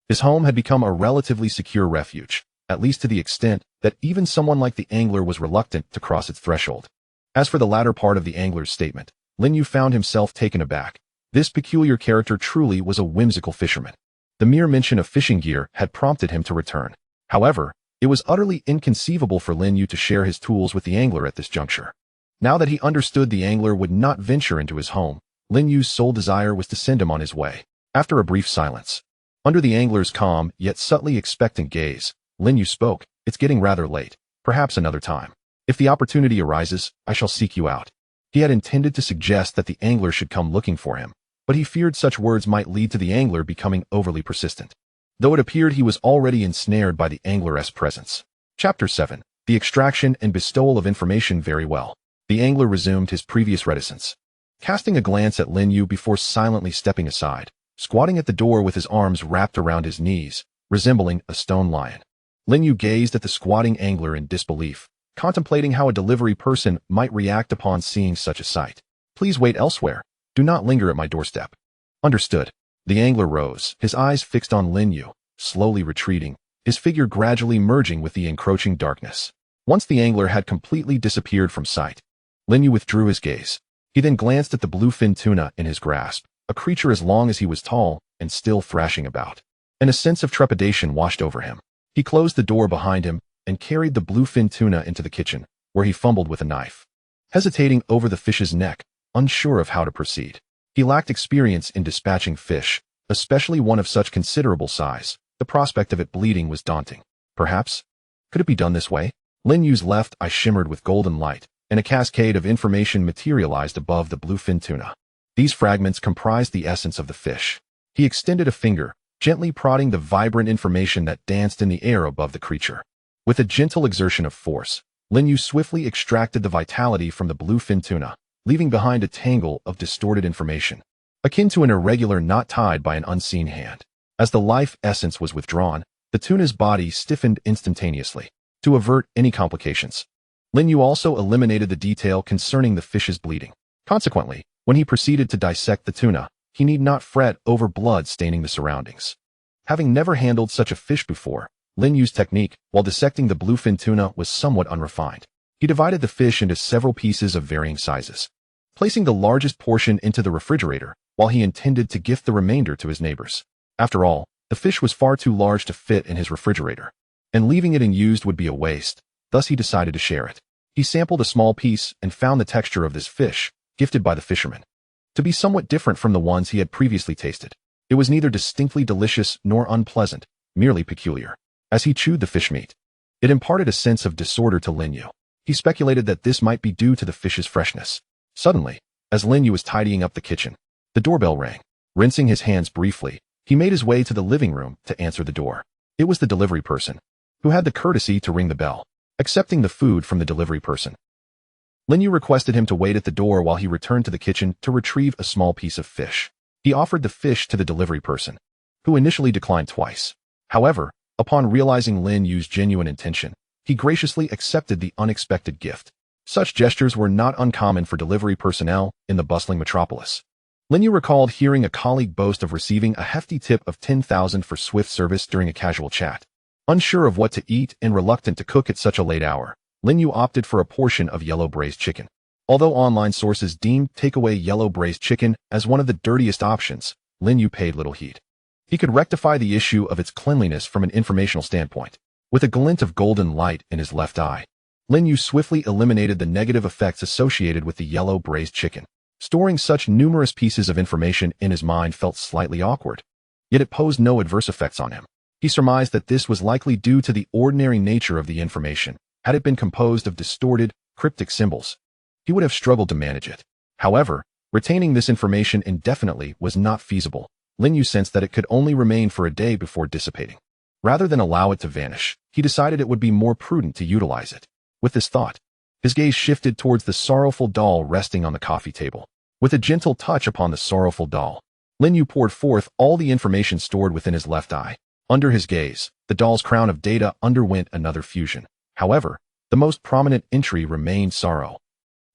his home had become a relatively secure refuge, at least to the extent that even someone like the angler was reluctant to cross its threshold. As for the latter part of the angler's statement, Lin Yu found himself taken aback. This peculiar character truly was a whimsical fisherman. The mere mention of fishing gear had prompted him to return. However, it was utterly inconceivable for Lin Yu to share his tools with the angler at this juncture. Now that he understood the angler would not venture into his home, Lin Yu's sole desire was to send him on his way. After a brief silence, under the angler's calm yet subtly expectant gaze, Lin Yu spoke, "It's getting rather late. Perhaps another time. If the opportunity arises, I shall seek you out." He had intended to suggest that the angler should come looking for him, but he feared such words might lead to the angler becoming overly persistent, though it appeared he was already ensnared by the angler's presence. Chapter 7. The Extraction and Bestowal of Information. Very well. The angler resumed his previous reticence, casting a glance at Lin Yu before silently stepping aside, squatting at the door with his arms wrapped around his knees, resembling a stone lion. Lin Yu gazed at the squatting angler in disbelief, contemplating how a delivery person might react upon seeing such a sight. "Please wait elsewhere. Do not linger at my doorstep." "Understood." The angler rose, his eyes fixed on Lin Yu, slowly retreating, his figure gradually merging with the encroaching darkness. Once the angler had completely disappeared from sight, Lin Yu withdrew his gaze. He then glanced at the bluefin tuna in his grasp, a creature as long as he was tall and still thrashing about. And a sense of trepidation washed over him. He closed the door behind him and carried the bluefin tuna into the kitchen, where he fumbled with a knife. Hesitating over the fish's neck, unsure of how to proceed. He lacked experience in dispatching fish, especially one of such considerable size. The prospect of it bleeding was daunting. Perhaps? Could it be done this way? Lin Yu's left eye shimmered with golden light, and a cascade of information materialized above the bluefin tuna. These fragments comprised the essence of the fish. He extended a finger, gently prodding the vibrant information that danced in the air above the creature. With a gentle exertion of force, Lin Yu swiftly extracted the vitality from the bluefin tuna, leaving behind a tangle of distorted information, akin to an irregular knot tied by an unseen hand. As the life essence was withdrawn, the tuna's body stiffened instantaneously. To avert any complications, Lin Yu also eliminated the detail concerning the fish's bleeding. Consequently, when he proceeded to dissect the tuna, he need not fret over blood staining the surroundings. Having never handled such a fish before, Lin Yu's technique, while dissecting the bluefin tuna, was somewhat unrefined. He divided the fish into several pieces of varying sizes, placing the largest portion into the refrigerator, while he intended to gift the remainder to his neighbors. After all, the fish was far too large to fit in his refrigerator, and leaving it unused would be a waste, thus he decided to share it. He sampled a small piece and found the texture of this fish, gifted by the fisherman, to be somewhat different from the ones he had previously tasted. It was neither distinctly delicious nor unpleasant, merely peculiar. As he chewed the fish meat, it imparted a sense of disorder to Lin Yu. He speculated that this might be due to the fish's freshness. Suddenly, as Lin Yu was tidying up the kitchen, the doorbell rang. Rinsing his hands briefly, he made his way to the living room to answer the door. It was the delivery person, who had the courtesy to ring the bell. Accepting the food from the delivery person, Lin Yu requested him to wait at the door while he returned to the kitchen to retrieve a small piece of fish. He offered the fish to the delivery person, who initially declined twice. However, upon realizing Lin Yu's genuine intention, he graciously accepted the unexpected gift. Such gestures were not uncommon for delivery personnel in the bustling metropolis. Lin Yu recalled hearing a colleague boast of receiving a hefty tip of 10,000 for swift service during a casual chat. Unsure of what to eat and reluctant to cook at such a late hour, Lin Yu opted for a portion of yellow braised chicken. Although online sources deemed takeaway yellow braised chicken as one of the dirtiest options, Lin Yu paid little heed. He could rectify the issue of its cleanliness from an informational standpoint. With a glint of golden light in his left eye, Lin Yu swiftly eliminated the negative effects associated with the yellow braised chicken. Storing such numerous pieces of information in his mind felt slightly awkward, yet it posed no adverse effects on him. He surmised that this was likely due to the ordinary nature of the information. Had it been composed of distorted, cryptic symbols, he would have struggled to manage it. However, retaining this information indefinitely was not feasible. Lin Yu sensed that it could only remain for a day before dissipating. Rather than allow it to vanish, he decided it would be more prudent to utilize it. With this thought, his gaze shifted towards the sorrowful doll resting on the coffee table. With a gentle touch upon the sorrowful doll, Lin Yu poured forth all the information stored within his left eye. Under his gaze, the doll's crown of data underwent another fusion. However, the most prominent entry remained sorrow.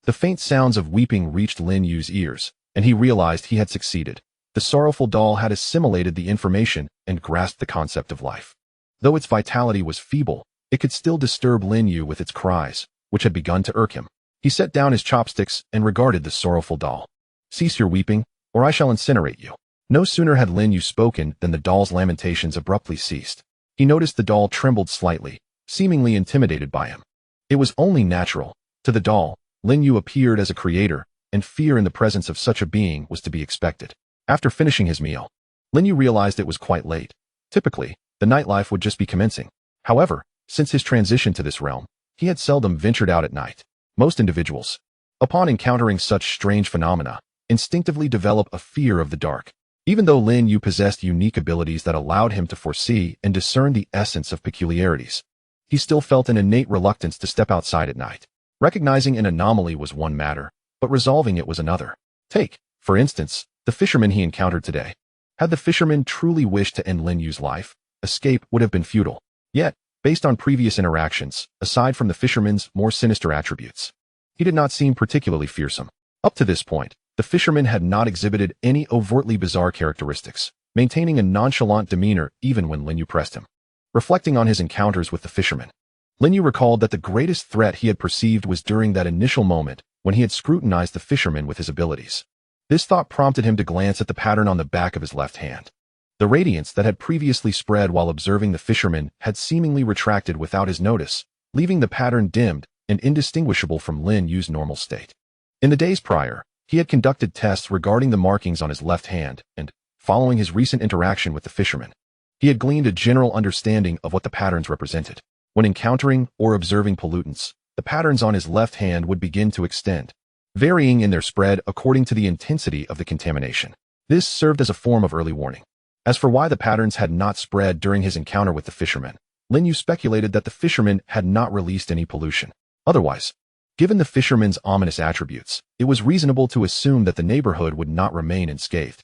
The faint sounds of weeping reached Lin Yu's ears, and he realized he had succeeded. The sorrowful doll had assimilated the information and grasped the concept of life. Though its vitality was feeble, it could still disturb Lin Yu with its cries, which had begun to irk him. He set down his chopsticks and regarded the sorrowful doll. "Cease your weeping, or I shall incinerate you." No sooner had Lin Yu spoken than the doll's lamentations abruptly ceased. He noticed the doll trembled slightly, seemingly intimidated by him. It was only natural. To the doll, Lin Yu appeared as a creator, and fear in the presence of such a being was to be expected. After finishing his meal, Lin Yu realized it was quite late. Typically, the nightlife would just be commencing. However, since his transition to this realm, he had seldom ventured out at night. Most individuals, upon encountering such strange phenomena, instinctively develop a fear of the dark. Even though Lin Yu possessed unique abilities that allowed him to foresee and discern the essence of peculiarities, he still felt an innate reluctance to step outside at night. Recognizing an anomaly was one matter, but resolving it was another. Take, for instance, the fisherman he encountered today. Had the fisherman truly wished to end Lin Yu's life, escape would have been futile. Yet, based on previous interactions, aside from the fisherman's more sinister attributes, he did not seem particularly fearsome. Up to this point, the fisherman had not exhibited any overtly bizarre characteristics, maintaining a nonchalant demeanor even when Lin Yu pressed him. Reflecting on his encounters with the fisherman, Lin Yu recalled that the greatest threat he had perceived was during that initial moment when he had scrutinized the fisherman with his abilities. This thought prompted him to glance at the pattern on the back of his left hand. The radiance that had previously spread while observing the fisherman had seemingly retracted without his notice, leaving the pattern dimmed and indistinguishable from Lin Yu's normal state. In the days prior, he had conducted tests regarding the markings on his left hand, and, following his recent interaction with the fisherman, he had gleaned a general understanding of what the patterns represented. When encountering or observing pollutants, the patterns on his left hand would begin to extend, varying in their spread according to the intensity of the contamination. This served as a form of early warning. As for why the patterns had not spread during his encounter with the fisherman, Lin Yu speculated that the fisherman had not released any pollution. Otherwise, given the fisherman's ominous attributes, it was reasonable to assume that the neighborhood would not remain unscathed.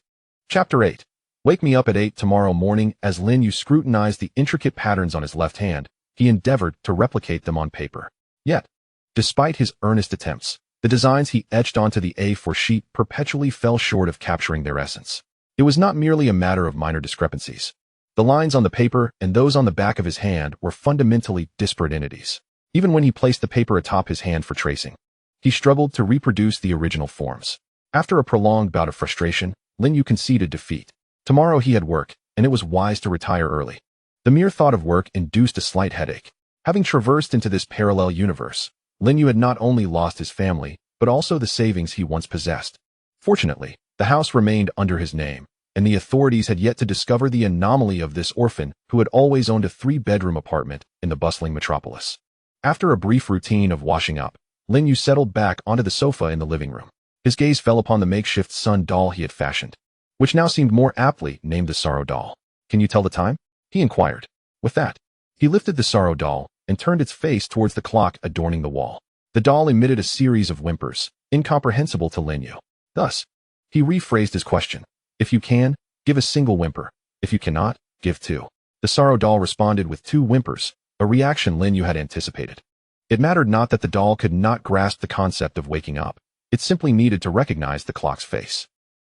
Chapter 8. Wake me up at 8 tomorrow morning. As Lin Yu scrutinized the intricate patterns on his left hand, he endeavored to replicate them on paper. Yet, despite his earnest attempts, the designs he etched onto the A4 sheet perpetually fell short of capturing their essence. It was not merely a matter of minor discrepancies. The lines on the paper and those on the back of his hand were fundamentally disparate entities. Even when he placed the paper atop his hand for tracing, he struggled to reproduce the original forms. After a prolonged bout of frustration, Lin Yu conceded defeat. Tomorrow he had work, and it was wise to retire early. The mere thought of work induced a slight headache. Having traversed into this parallel universe, Lin Yu had not only lost his family, but also the savings he once possessed. Fortunately, the house remained under his name, and the authorities had yet to discover the anomaly of this orphan who had always owned a 3-bedroom apartment in the bustling metropolis. After a brief routine of washing up, Lin Yu settled back onto the sofa in the living room. His gaze fell upon the makeshift sun doll he had fashioned, which now seemed more aptly named the Sorrow Doll. "Can you tell the time?" he inquired. With that, he lifted the Sorrow Doll and turned its face towards the clock adorning the wall. The doll emitted a series of whimpers, incomprehensible to Lin Yu. Thus, he rephrased his question. "If you can, give a single whimper. If you cannot, give 2. The Sorrow Doll responded with 2 whimpers, a reaction Lin Yu had anticipated. It mattered not that the doll could not grasp the concept of waking up. It simply needed to recognize the clock's face.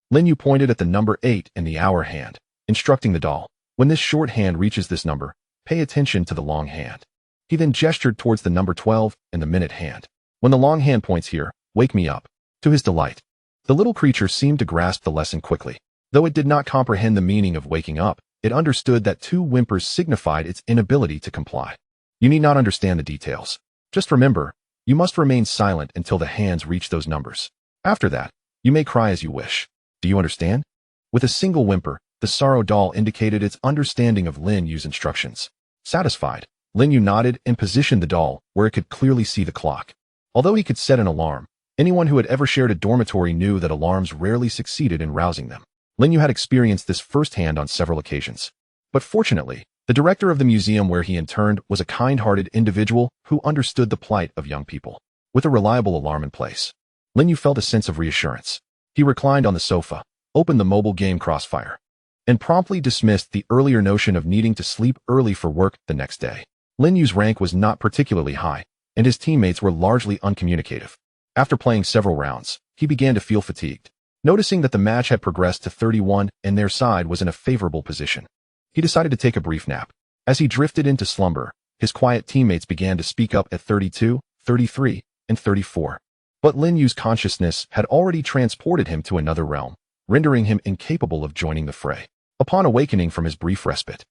Lin Yu pointed at the number 8 in the hour hand, instructing the doll, "When this short hand reaches this number, pay attention to the long hand." He then gestured towards the number 12 in the minute hand. "When the long hand points here, wake me up." To his delight, the little creature seemed to grasp the lesson quickly. Though it did not comprehend the meaning of waking up, it understood that 2 whimpers signified its inability to comply. "You need not understand the details. Just remember, you must remain silent until the hands reach those numbers. After that, you may cry as you wish. Do you understand?" With a single whimper, the Sorrow Doll indicated its understanding of Lin Yu's instructions. Satisfied, Lin Yu nodded and positioned the doll where it could clearly see the clock. Although he could set an alarm, anyone who had ever shared a dormitory knew that alarms rarely succeeded in rousing them. Lin Yu had experienced this firsthand on several occasions. But fortunately, the director of the museum where he interned was a kind-hearted individual who understood the plight of young people. With a reliable alarm in place, Lin Yu felt a sense of reassurance. He reclined on the sofa, opened the mobile game Crossfire, and promptly dismissed the earlier notion of needing to sleep early for work the next day. Lin Yu's rank was not particularly high, and his teammates were largely uncommunicative. After playing several rounds, he began to feel fatigued. Noticing that the match had progressed to 31 and their side was in a favorable position, he decided to take a brief nap. As he drifted into slumber, his quiet teammates began to speak up at 32, 33, and 34. But Lin Yu's consciousness had already transported him to another realm, rendering him incapable of joining the fray. Upon awakening from his brief respite,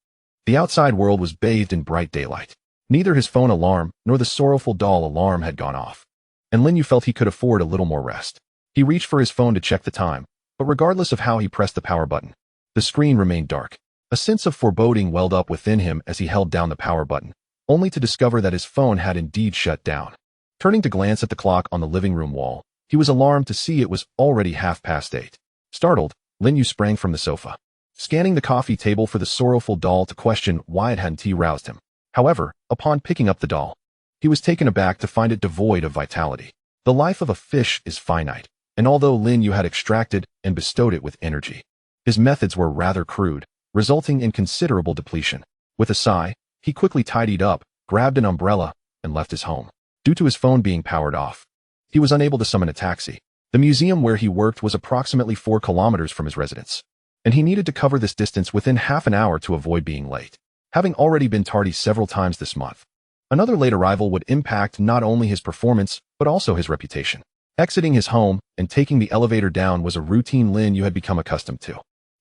the outside world was bathed in bright daylight. Neither his phone alarm nor the sorrowful doll alarm had gone off, and Lin Yu felt he could afford a little more rest. He reached for his phone to check the time, but regardless of how he pressed the power button, the screen remained dark. A sense of foreboding welled up within him as he held down the power button, only to discover that his phone had indeed shut down. Turning to glance at the clock on the living room wall, he was alarmed to see it was already 8:30. Startled, Lin Yu sprang from the sofa, scanning the coffee table for the sorrowful doll to question why it hadn't roused him. However, upon picking up the doll, he was taken aback to find it devoid of vitality. The life of a fish is finite, and although Lin Yu had extracted and bestowed it with energy, his methods were rather crude, resulting in considerable depletion. With a sigh, he quickly tidied up, grabbed an umbrella, and left his home. Due to his phone being powered off, he was unable to summon a taxi. The museum where he worked was approximately 4 kilometers from his residence, and he needed to cover this distance within half an hour to avoid being late. Having already been tardy several times this month, another late arrival would impact not only his performance, but also his reputation. Exiting his home and taking the elevator down was a routine Lin You had become accustomed to.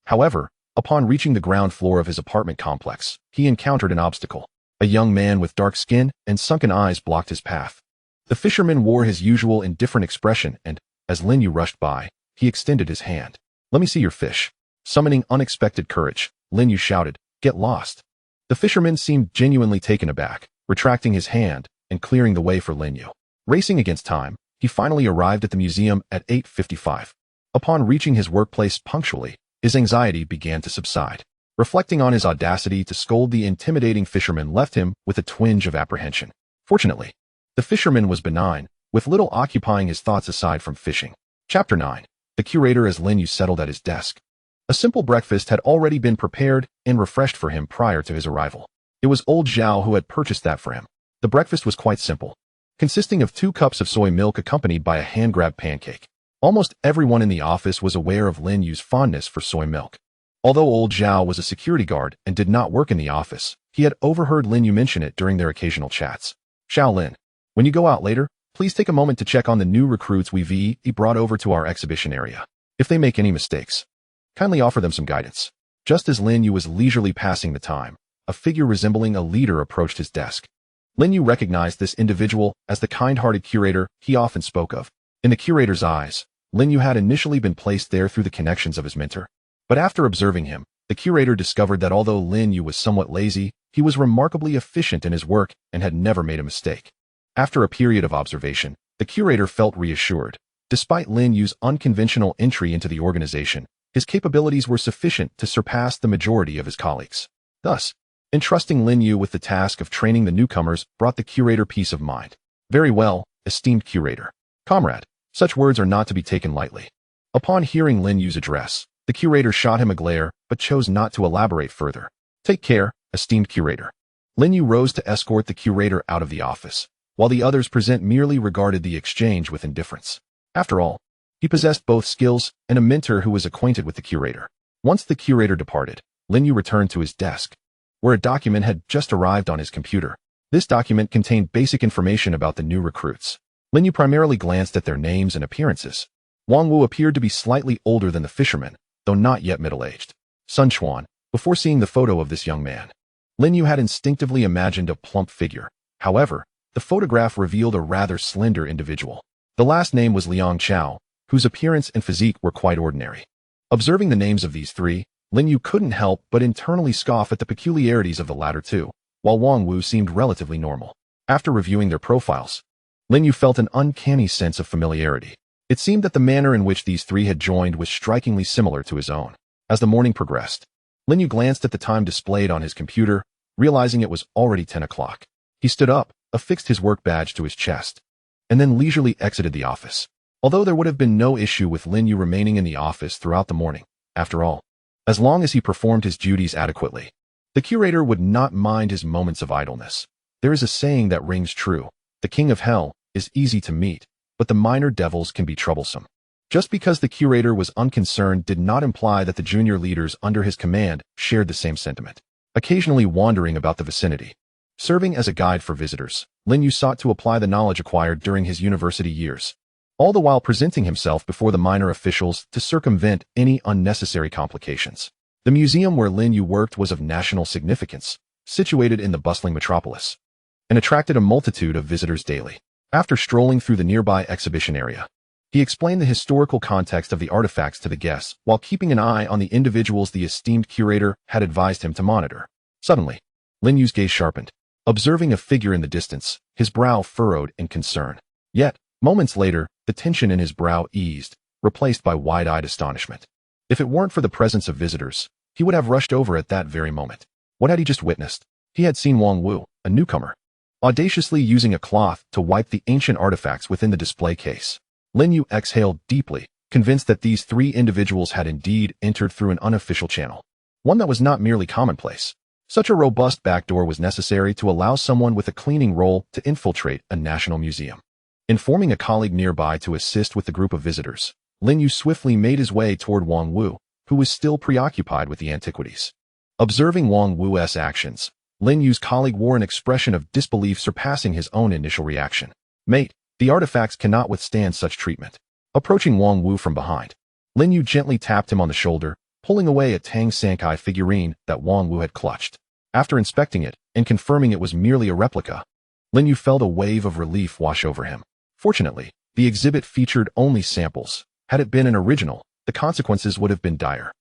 However, upon reaching the ground floor of his apartment complex, he encountered an obstacle. A young man with dark skin and sunken eyes blocked his path. The fisherman wore his usual indifferent expression and, as Lin You rushed by, he extended his hand. "Let me see your fish." Summoning unexpected courage, Lin You shouted, "Get lost." The fisherman seemed genuinely taken aback, retracting his hand and clearing the way for Lin You. Racing against time, he finally arrived at the museum at 8:55. Upon reaching his workplace punctually, his anxiety began to subside. Reflecting on his audacity to scold the intimidating fisherman left him with a twinge of apprehension. Fortunately, the fisherman was benign, with little occupying his thoughts aside from fishing. Chapter 9. The curator as Lin You settled at his desk. A simple breakfast had already been prepared and refreshed for him prior to his arrival. It was old Zhao who had purchased that for him. The breakfast was quite simple, consisting of 2 cups of soy milk accompanied by a hand-grabbed pancake. Almost everyone in the office was aware of Lin Yu's fondness for soy milk. Although old Zhao was a security guard and did not work in the office, he had overheard Lin You mention it during their occasional chats. "Xiao Lin, when you go out later, please take a moment to check on the new recruits we've brought over to our exhibition area. If they make any mistakes, kindly offer them some guidance." Just as Lin You was leisurely passing the time, a figure resembling a leader approached his desk. Lin You recognized this individual as the kind-hearted curator he often spoke of. In the curator's eyes, Lin You had initially been placed there through the connections of his mentor. But after observing him, the curator discovered that although Lin You was somewhat lazy, he was remarkably efficient in his work and had never made a mistake. After a period of observation, the curator felt reassured. Despite Lin Yu's unconventional entry into the organization, his capabilities were sufficient to surpass the majority of his colleagues. Thus, entrusting Lin You with the task of training the newcomers brought the curator peace of mind. "Very well, esteemed curator. Comrade, such words are not to be taken lightly." Upon hearing Lin Yu's address, the curator shot him a glare but chose not to elaborate further. "Take care, esteemed curator." Lin You rose to escort the curator out of the office, while the others present merely regarded the exchange with indifference. After all, he possessed both skills and a mentor who was acquainted with the curator. Once the curator departed, Lin You returned to his desk, where a document had just arrived on his computer. This document contained basic information about the new recruits. Lin You primarily glanced at their names and appearances. Wang Wu appeared to be slightly older than the fisherman, though not yet middle-aged. Sun Xuan, before seeing the photo of this young man, Lin You had instinctively imagined a plump figure. However, the photograph revealed a rather slender individual. The last name was Liang Chao, whose appearance and physique were quite ordinary. Observing the names of these 3, Lin You couldn't help but internally scoff at the peculiarities of the latter 2, while Wang Wu seemed relatively normal. After reviewing their profiles, Lin You felt an uncanny sense of familiarity. It seemed that the manner in which these 3 had joined was strikingly similar to his own. As the morning progressed, Lin You glanced at the time displayed on his computer, realizing it was already 10 o'clock. He stood up, affixed his work badge to his chest, and then leisurely exited the office. Although there would have been no issue with Lin You remaining in the office throughout the morning, after all, as long as he performed his duties adequately, the curator would not mind his moments of idleness. There is a saying that rings true: the king of hell is easy to meet, but the minor devils can be troublesome. Just because the curator was unconcerned did not imply that the junior leaders under his command shared the same sentiment. Occasionally wandering about the vicinity, serving as a guide for visitors, Lin You sought to apply the knowledge acquired during his university years, all the while presenting himself before the minor officials to circumvent any unnecessary complications. The museum where Lin You worked was of national significance, situated in the bustling metropolis, and attracted a multitude of visitors daily. After strolling through the nearby exhibition area, he explained the historical context of the artifacts to the guests while keeping an eye on the individuals the esteemed curator had advised him to monitor. Suddenly, Lin Yu's gaze sharpened. Observing a figure in the distance, his brow furrowed in concern. Yet, moments later, the tension in his brow eased, replaced by wide-eyed astonishment. If it weren't for the presence of visitors, he would have rushed over at that very moment. What had he just witnessed? He had seen Wang Wu, a newcomer, audaciously using a cloth to wipe the ancient artifacts within the display case. Lin You exhaled deeply, convinced that these 3 individuals had indeed entered through an unofficial channel, one that was not merely commonplace. Such a robust backdoor was necessary to allow someone with a cleaning role to infiltrate a national museum. Informing a colleague nearby to assist with the group of visitors, Lin You swiftly made his way toward Wang Wu, who was still preoccupied with the antiquities. Observing Wang Wu's actions, Lin Yu's colleague wore an expression of disbelief surpassing his own initial reaction. "Mate, The artifacts cannot withstand such treatment. Approaching Wang Wu from behind, Lin You gently tapped him on the shoulder, pulling away a Tang Sankai figurine that Wang Wu had clutched. After inspecting it and confirming it was merely a replica, Lin You felt a wave of relief wash over him. Fortunately, the exhibit featured only samples. Had it been an original, the consequences would have been dire.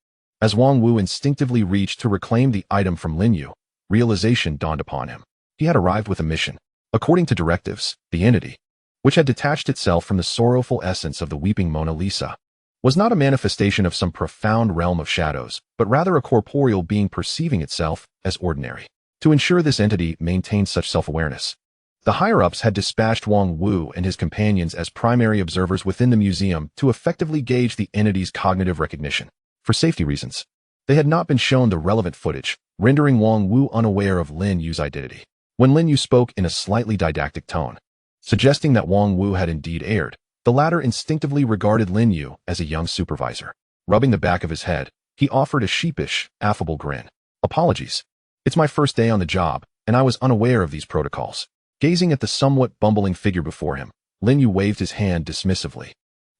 As Wang Wu instinctively reached to reclaim the item from Lin You, realization dawned upon him. He had arrived with a mission. According to directives, the entity, which had detached itself from the sorrowful essence of the weeping Mona Lisa, was not a manifestation of some profound realm of shadows, but rather a corporeal being perceiving itself as ordinary. To ensure this entity maintained such self-awareness, the higher-ups had dispatched Wang Wu and his companions as primary observers within the museum to effectively gauge the entity's cognitive recognition. For safety reasons, they had not been shown the relevant footage, rendering Wang Wu unaware of Lin Yu's identity. When Lin Yu spoke in a slightly didactic tone, suggesting that Wang Wu had indeed erred, the latter instinctively regarded Lin Yu as a young supervisor. Rubbing the back of his head, he offered a sheepish, affable grin. "Apologies. It's my first day on the job, and I was unaware of these protocols." Gazing at the somewhat bumbling figure before him, Lin Yu waved his hand dismissively.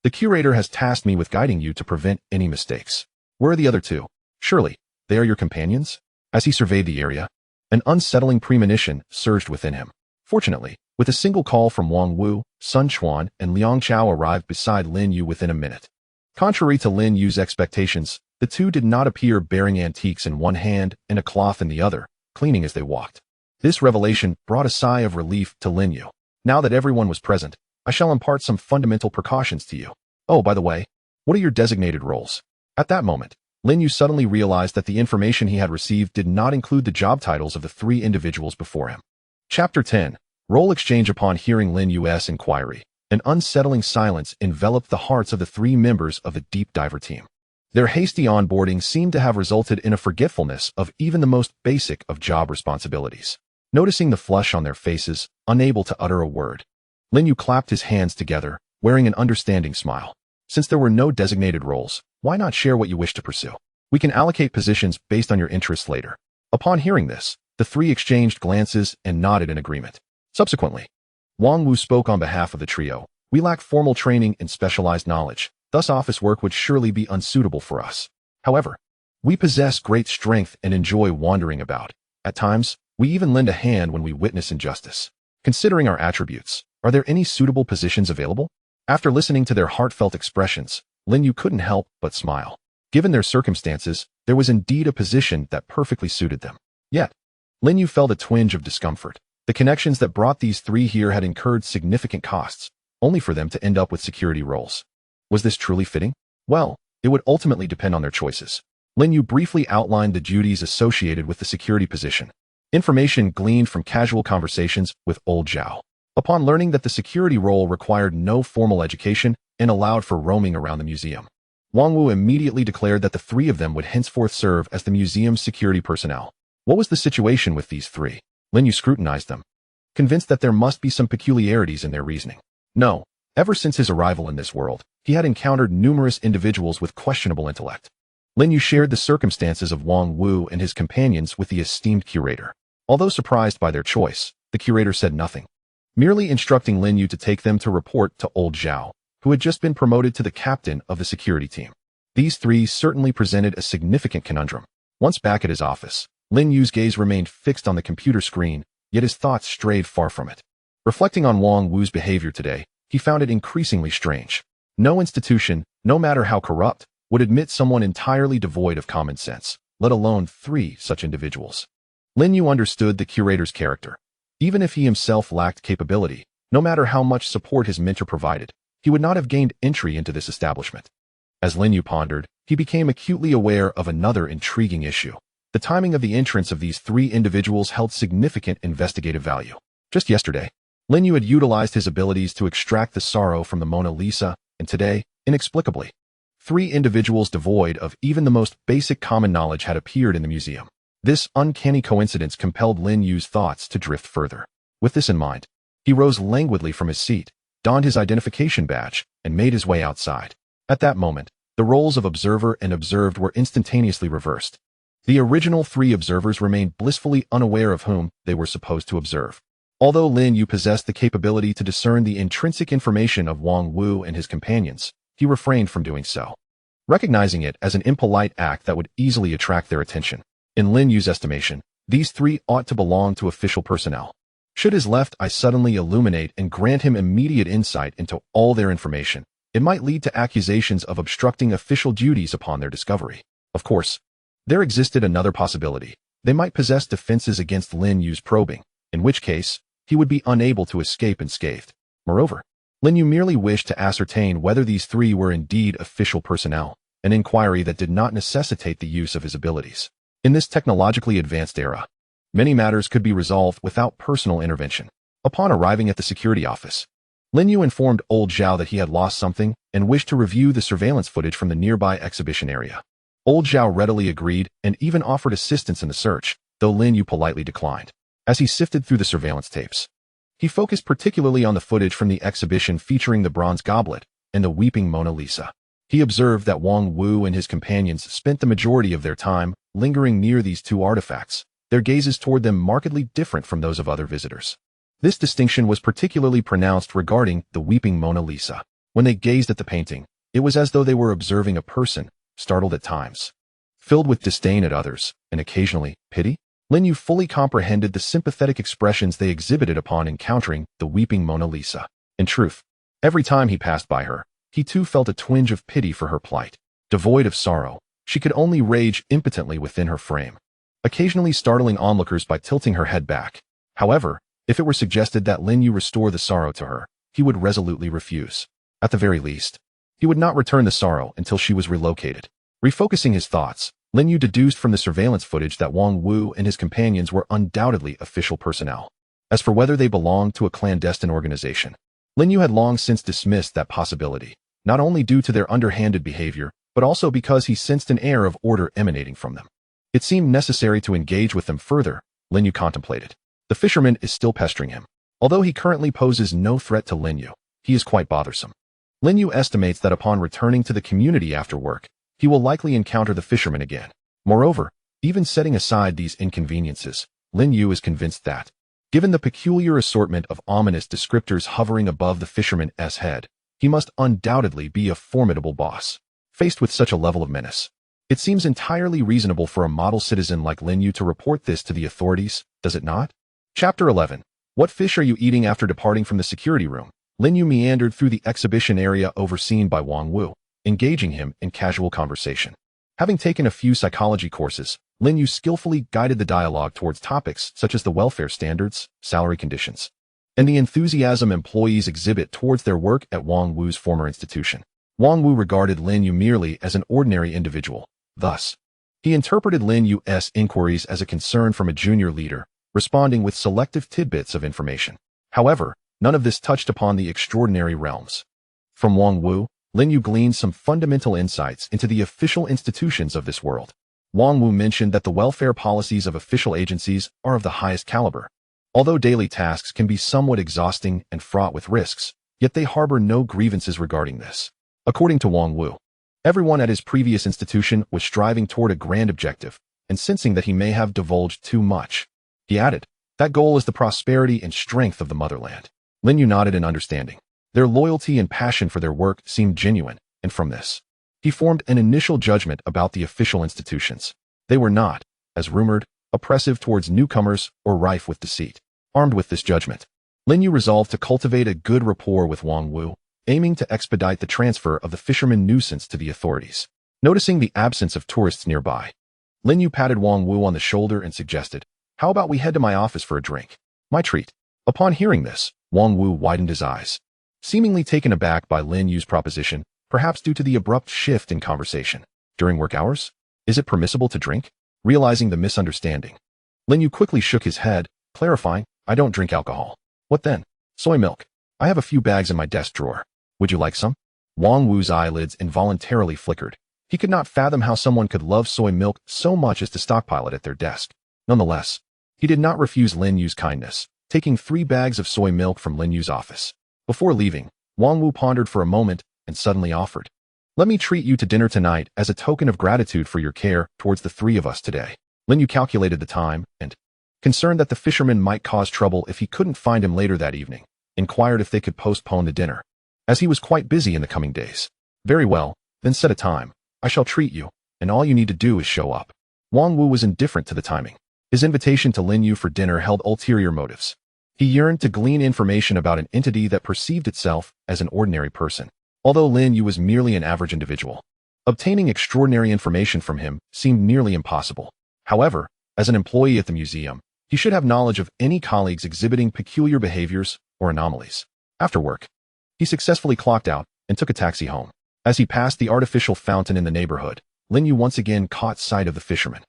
"The curator has tasked me with guiding you to prevent any mistakes. Where are the other two? Surely, they are your companions?" As he surveyed the area, an unsettling premonition surged within him. Fortunately, with a single call from Wang Wu, Sun Quan and Liang Chao arrived beside Lin Yu within a minute. Contrary to Lin Yu's expectations, the two did not appear bearing antiques in one hand and a cloth in the other, cleaning as they walked. This revelation brought a sigh of relief to Lin Yu. "Now that everyone was present, I shall impart some fundamental precautions to you. Oh, by the way, what are your designated roles?" At that moment, Lin Yu suddenly realized that the information he had received did not include the job titles of the three individuals before him. Chapter 10. Role exchange. Upon hearing Lin Yu's inquiry, an unsettling silence enveloped the hearts of the three members of the deep diver team. Their hasty onboarding seemed to have resulted in a forgetfulness of even the most basic of job responsibilities. Noticing the flush on their faces, unable to utter a word, Lin Yu clapped his hands together, wearing an understanding smile. "Since there were no designated roles, why not share what you wish to pursue? We can allocate positions based on your interests later." Upon hearing this, the three exchanged glances and nodded in agreement. Subsequently, Wang Wu spoke on behalf of the trio. "We lack formal training and specialized knowledge, thus office work would surely be unsuitable for us. However, we possess great strength and enjoy wandering about. At times, we even lend a hand when we witness injustice. Considering our attributes, are there any suitable positions available?" After listening to their heartfelt expressions, Lin Yu couldn't help but smile. Given their circumstances, there was indeed a position that perfectly suited them. Yet, Lin Yu felt a twinge of discomfort. The connections that brought these three here had incurred significant costs, only for them to end up with security roles. Was this truly fitting? Well, it would ultimately depend on their choices. Lin Yu briefly outlined the duties associated with the security position. Information gleaned from casual conversations with Old Zhao. Upon learning that the security role required no formal education and allowed for roaming around the museum, Wang Wu immediately declared that the three of them would henceforth serve as the museum's security personnel. What was the situation with these three? Lin Yu scrutinized them, convinced that there must be some peculiarities in their reasoning. No, ever since his arrival in this world, he had encountered numerous individuals with questionable intellect. Lin Yu shared the circumstances of Wang Wu and his companions with the esteemed curator. Although surprised by their choice, the curator said nothing, merely instructing Lin Yu to take them to report to Old Zhao, who had just been promoted to the captain of the security team. These three certainly presented a significant conundrum. Once back at his office, Lin Yu's gaze remained fixed on the computer screen, yet his thoughts strayed far from it. Reflecting on Wang Wu's behavior today, he found it increasingly strange. No institution, no matter how corrupt, would admit someone entirely devoid of common sense, let alone three such individuals. Lin Yu understood the curator's character. Even if he himself lacked capability, no matter how much support his mentor provided, he would not have gained entry into this establishment. As Lin Yu pondered, he became acutely aware of another intriguing issue. The timing of the entrance of these three individuals held significant investigative value. Just yesterday, Lin Yu had utilized his abilities to extract the sorrow from the Mona Lisa, and today, inexplicably, three individuals devoid of even the most basic common knowledge had appeared in the museum. This uncanny coincidence compelled Lin Yu's thoughts to drift further. With this in mind, he rose languidly from his seat, donned his identification badge, and made his way outside. At that moment, the roles of observer and observed were instantaneously reversed. The original three observers remained blissfully unaware of whom they were supposed to observe. Although Lin You possessed the capability to discern the intrinsic information of Wang Wu and his companions, he refrained from doing so, recognizing it as an impolite act that would easily attract their attention. In Lin Yu's estimation, these three ought to belong to official personnel. Should his left eye suddenly illuminate and grant him immediate insight into all their information, it might lead to accusations of obstructing official duties upon their discovery. Of course, there existed another possibility. They might possess defenses against Lin Yu's probing, in which case, he would be unable to escape unscathed. Moreover, Lin You merely wished to ascertain whether these three were indeed official personnel, an inquiry that did not necessitate the use of his abilities. In this technologically advanced era, many matters could be resolved without personal intervention. Upon arriving at the security office, Lin You informed Old Zhao that he had lost something and wished to review the surveillance footage from the nearby exhibition area. Old Zhao readily agreed and even offered assistance in the search, though Lin You politely declined. As he sifted through the surveillance tapes, he focused particularly on the footage from the exhibition featuring the bronze goblet and the weeping Mona Lisa. He observed that Wang Wu and his companions spent the majority of their time lingering near these two artifacts, their gazes toward them markedly different from those of other visitors. This distinction was particularly pronounced regarding the weeping Mona Lisa. When they gazed at the painting, it was as though they were observing a person, startled at times, filled with disdain at others, and occasionally, pity. Lin You fully comprehended the sympathetic expressions they exhibited upon encountering the weeping Mona Lisa. In truth, every time he passed by her, he too felt a twinge of pity for her plight. Devoid of sorrow, she could only rage impotently within her frame, occasionally startling onlookers by tilting her head back. However, if it were suggested that Lin You restore the sorrow to her, he would resolutely refuse. At the very least, he would not return the sorrow until she was relocated. Refocusing his thoughts, Lin You deduced from the surveillance footage that Wang Wu and his companions were undoubtedly official personnel. As for whether they belonged to a clandestine organization, Lin You had long since dismissed that possibility, not only due to their underhanded behavior, but also because he sensed an air of order emanating from them. It seemed necessary to engage with them further, Lin You contemplated. The fisherman is still pestering him. Although he currently poses no threat to Lin You, he is quite bothersome. Lin You estimates that upon returning to the community after work, he will likely encounter the fisherman again. Moreover, even setting aside these inconveniences, Lin You is convinced that, given the peculiar assortment of ominous descriptors hovering above the fisherman's head, he must undoubtedly be a formidable boss. Faced with such a level of menace, it seems entirely reasonable for a model citizen like Lin You to report this to the authorities, does it not? Chapter 11. What fish are you eating after departing from the security room? Lin You meandered through the exhibition area overseen by Wang Wu, engaging him in casual conversation. Having taken a few psychology courses, Lin You skillfully guided the dialogue towards topics such as the welfare standards, salary conditions, and the enthusiasm employees exhibit towards their work at Wang Wu's former institution. Wang Wu regarded Lin You merely as an ordinary individual. Thus, he interpreted Lin Yu's inquiries as a concern from a junior leader, responding with selective tidbits of information. However, none of this touched upon the extraordinary realms. From Wang Wu, Lin You gleaned some fundamental insights into the official institutions of this world. Wang Wu mentioned that the welfare policies of official agencies are of the highest caliber. Although daily tasks can be somewhat exhausting and fraught with risks, yet they harbor no grievances regarding this. According to Wang Wu, everyone at his previous institution was striving toward a grand objective, and sensing that he may have divulged too much, he added, that goal is the prosperity and strength of the motherland. Lin You nodded in understanding. Their loyalty and passion for their work seemed genuine, and from this, he formed an initial judgment about the official institutions. They were not, as rumored, oppressive towards newcomers or rife with deceit. Armed with this judgment, Lin You resolved to cultivate a good rapport with Wang Wu, aiming to expedite the transfer of the fisherman nuisance to the authorities. Noticing the absence of tourists nearby, Lin You patted Wang Wu on the shoulder and suggested, how about we head to my office for a drink? My treat. Upon hearing this, Wang Wu widened his eyes, seemingly taken aback by Lin Yu's proposition, perhaps due to the abrupt shift in conversation. During work hours? Is it permissible to drink? Realizing the misunderstanding, Lin You quickly shook his head, clarifying, I don't drink alcohol. What then? Soy milk. I have a few bags in my desk drawer. Would you like some? Wang Wu's eyelids involuntarily flickered. He could not fathom how someone could love soy milk so much as to stockpile it at their desk. Nonetheless, he did not refuse Lin Yu's kindness, taking 3 bags of soy milk from Lin Yu's office. Before leaving, Wang Wu pondered for a moment and suddenly offered, let me treat you to dinner tonight as a token of gratitude for your care towards the 3 of us today. Lin Yu calculated the time and, Concerned that the fisherman might cause trouble if he couldn't find him later that evening, inquired if they could postpone the dinner, as he was quite busy in the coming days. Very well, then set a time. I shall treat you, and all you need to do is show up. Wang Wu was indifferent to the timing. His invitation to Lin You for dinner held ulterior motives. He yearned to glean information about an entity that perceived itself as an ordinary person, although Lin You was merely an average individual. Obtaining extraordinary information from him seemed nearly impossible. However, as an employee at the museum, he should have knowledge of any colleagues exhibiting peculiar behaviors or anomalies. After work, he successfully clocked out and took a taxi home. As he passed the artificial fountain in the neighborhood, Lin You once again caught sight of the fisherman.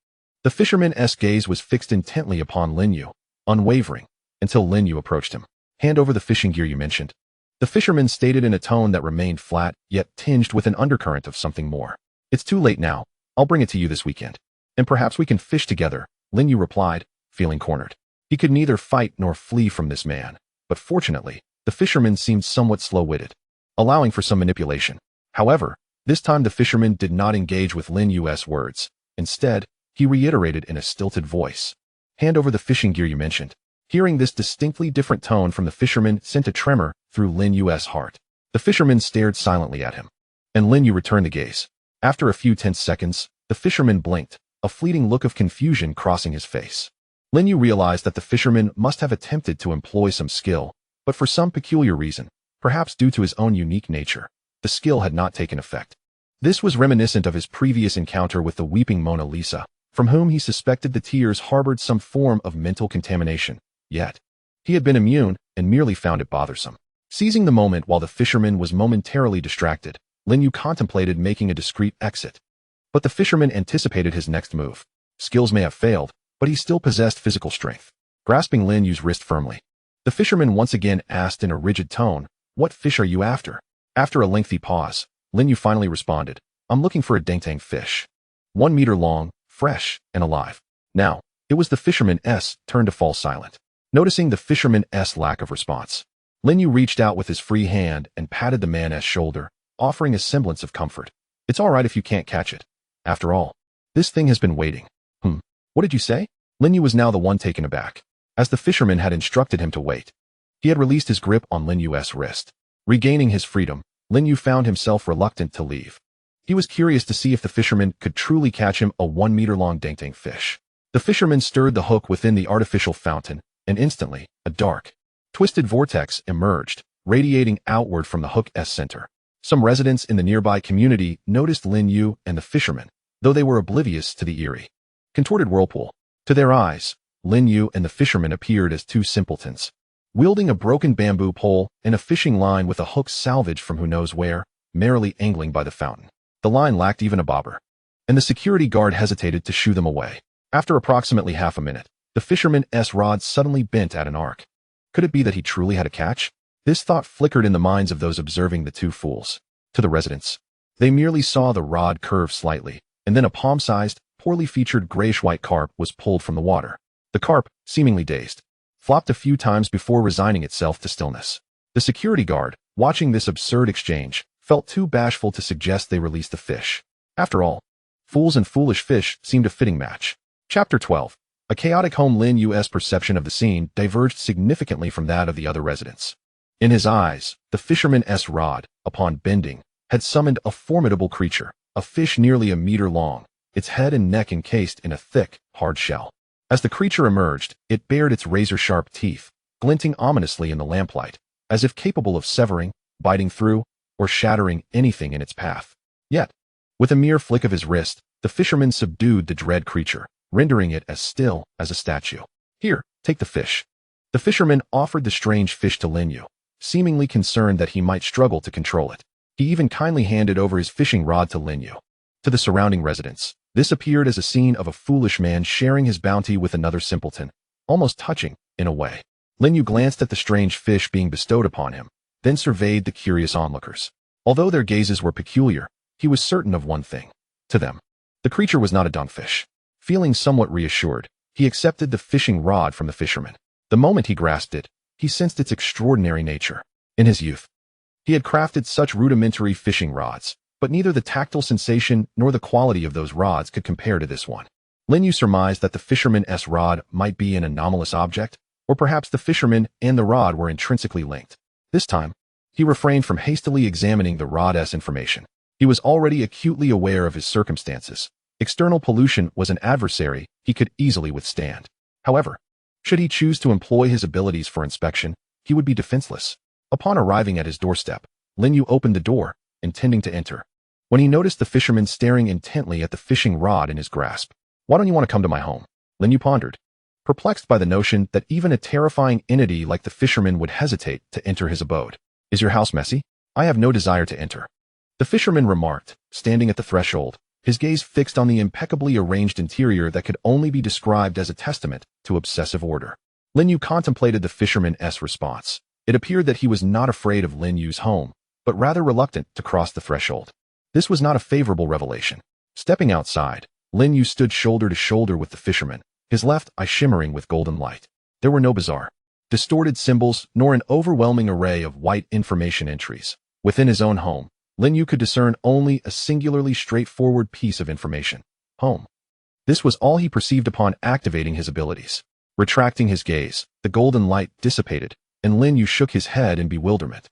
The fisherman's gaze was fixed intently upon Lin You, unwavering, until Lin You approached him. Hand over the fishing gear you mentioned. The fisherman stated in a tone that remained flat, yet tinged with an undercurrent of something more. It's too late now. I'll bring it to you this weekend. And perhaps we can fish together, Lin You replied, feeling cornered. He could neither fight nor flee from this man, but fortunately, the fisherman seemed somewhat slow-witted, allowing for some manipulation. However, this time the fisherman did not engage with Lin Yu's words. Instead, he reiterated in a stilted voice. Hand over the fishing gear you mentioned. Hearing this distinctly different tone from the fisherman sent a tremor through Lin Yu's heart. The fisherman stared silently at him, and Lin Yu returned the gaze. After a few tense seconds, the fisherman blinked, a fleeting look of confusion crossing his face. Lin Yu realized that the fisherman must have attempted to employ some skill, but for some peculiar reason, perhaps due to his own unique nature, the skill had not taken effect. This was reminiscent of his previous encounter with the weeping Mona Lisa, from whom he suspected the tears harbored some form of mental contamination. Yet, he had been immune and merely found it bothersome. Seizing the moment while the fisherman was momentarily distracted, Lin You contemplated making a discreet exit. But the fisherman anticipated his next move. Skills may have failed, but he still possessed physical strength. Grasping Lin Yu's wrist firmly, the fisherman once again asked in a rigid tone, "What fish are you after?" After a lengthy pause, Lin Yu finally responded, "I'm looking for a dangtang fish. 1 meter long, fresh, and alive." Now, it was the fisherman's turn to fall silent. Noticing the fisherman's lack of response, Lin Yu reached out with his free hand and patted the man's shoulder, offering a semblance of comfort. "It's all right if you can't catch it. After all, this thing has been waiting." What did you say?" Lin Yu was now the one taken aback, as the fisherman had instructed him to wait. He had released his grip on Lin Yu's wrist. Regaining his freedom, Lin Yu found himself reluctant to leave. He was curious to see if the fisherman could truly catch him a 1 meter long dangtang fish. The fisherman stirred the hook within the artificial fountain, and instantly, a dark, twisted vortex emerged, radiating outward from the hook's center. Some residents in the nearby community noticed Lin Yu and the fisherman, though they were oblivious to the eerie, contorted whirlpool. To their eyes, Lin Yu and the fisherman appeared as two simpletons, wielding a broken bamboo pole and a fishing line with a hook salvaged from who knows where, merrily angling by the fountain. The line lacked even a bobber, and the security guard hesitated to shoo them away. After approximately half a minute, the fisherman's rod suddenly bent at an arc. Could it be that he truly had a catch? This thought flickered in the minds of those observing the two fools. To the residents, they merely saw the rod curve slightly, and then a palm-sized, poorly featured grayish-white carp was pulled from the water. The carp, seemingly dazed, flopped a few times before resigning itself to stillness. The security guard, watching this absurd exchange, felt too bashful to suggest they release the fish. After all, fools and foolish fish seemed a fitting match. Chapter 12. A chaotic home. Lin Yu's perception of the scene diverged significantly from that of the other residents. In his eyes, the fisherman's rod, upon bending, had summoned a formidable creature, a fish nearly a meter long, its head and neck encased in a thick, hard shell. As the creature emerged, it bared its razor-sharp teeth, glinting ominously in the lamplight, as if capable of severing, biting through, or shattering anything in its path. Yet, with a mere flick of his wrist, the fisherman subdued the dread creature, rendering it as still as a statue. "Here, take the fish." The fisherman offered the strange fish to Lin Yu, seemingly concerned that he might struggle to control it. He even kindly handed over his fishing rod to Lin Yu. To the surrounding residents, this appeared as a scene of a foolish man sharing his bounty with another simpleton, almost touching, in a way. Lin Yu glanced at the strange fish being bestowed upon him, then surveyed the curious onlookers. Although their gazes were peculiar, he was certain of one thing. To them, the creature was not a dungfish. Feeling somewhat reassured, he accepted the fishing rod from the fisherman. The moment he grasped it, he sensed its extraordinary nature. In his youth, he had crafted such rudimentary fishing rods, but neither the tactile sensation nor the quality of those rods could compare to this one. Lin You surmised that the fisherman's rod might be an anomalous object, or perhaps the fisherman and the rod were intrinsically linked. This time, he refrained from hastily examining the rod's information. He was already acutely aware of his circumstances. External pollution was an adversary he could easily withstand. However, should he choose to employ his abilities for inspection, he would be defenseless. Upon arriving at his doorstep, Lin You opened the door, intending to enter, when he noticed the fisherman staring intently at the fishing rod in his grasp. "Why don't you want to come to my home?" Lin You pondered, perplexed by the notion that even a terrifying entity like the fisherman would hesitate to enter his abode. "Is your house messy? I have no desire to enter," the fisherman remarked, standing at the threshold, his gaze fixed on the impeccably arranged interior that could only be described as a testament to obsessive order. Lin You contemplated the fisherman's response. It appeared that he was not afraid of Lin Yu's home, but rather reluctant to cross the threshold. This was not a favorable revelation. Stepping outside, Lin You stood shoulder to shoulder with the fisherman, his left eye shimmering with golden light. There were no bizarre, distorted symbols nor an overwhelming array of white information entries. Within his own home, Lin You could discern only a singularly straightforward piece of information: home. This was all he perceived upon activating his abilities. Retracting his gaze, the golden light dissipated, and Lin You shook his head in bewilderment.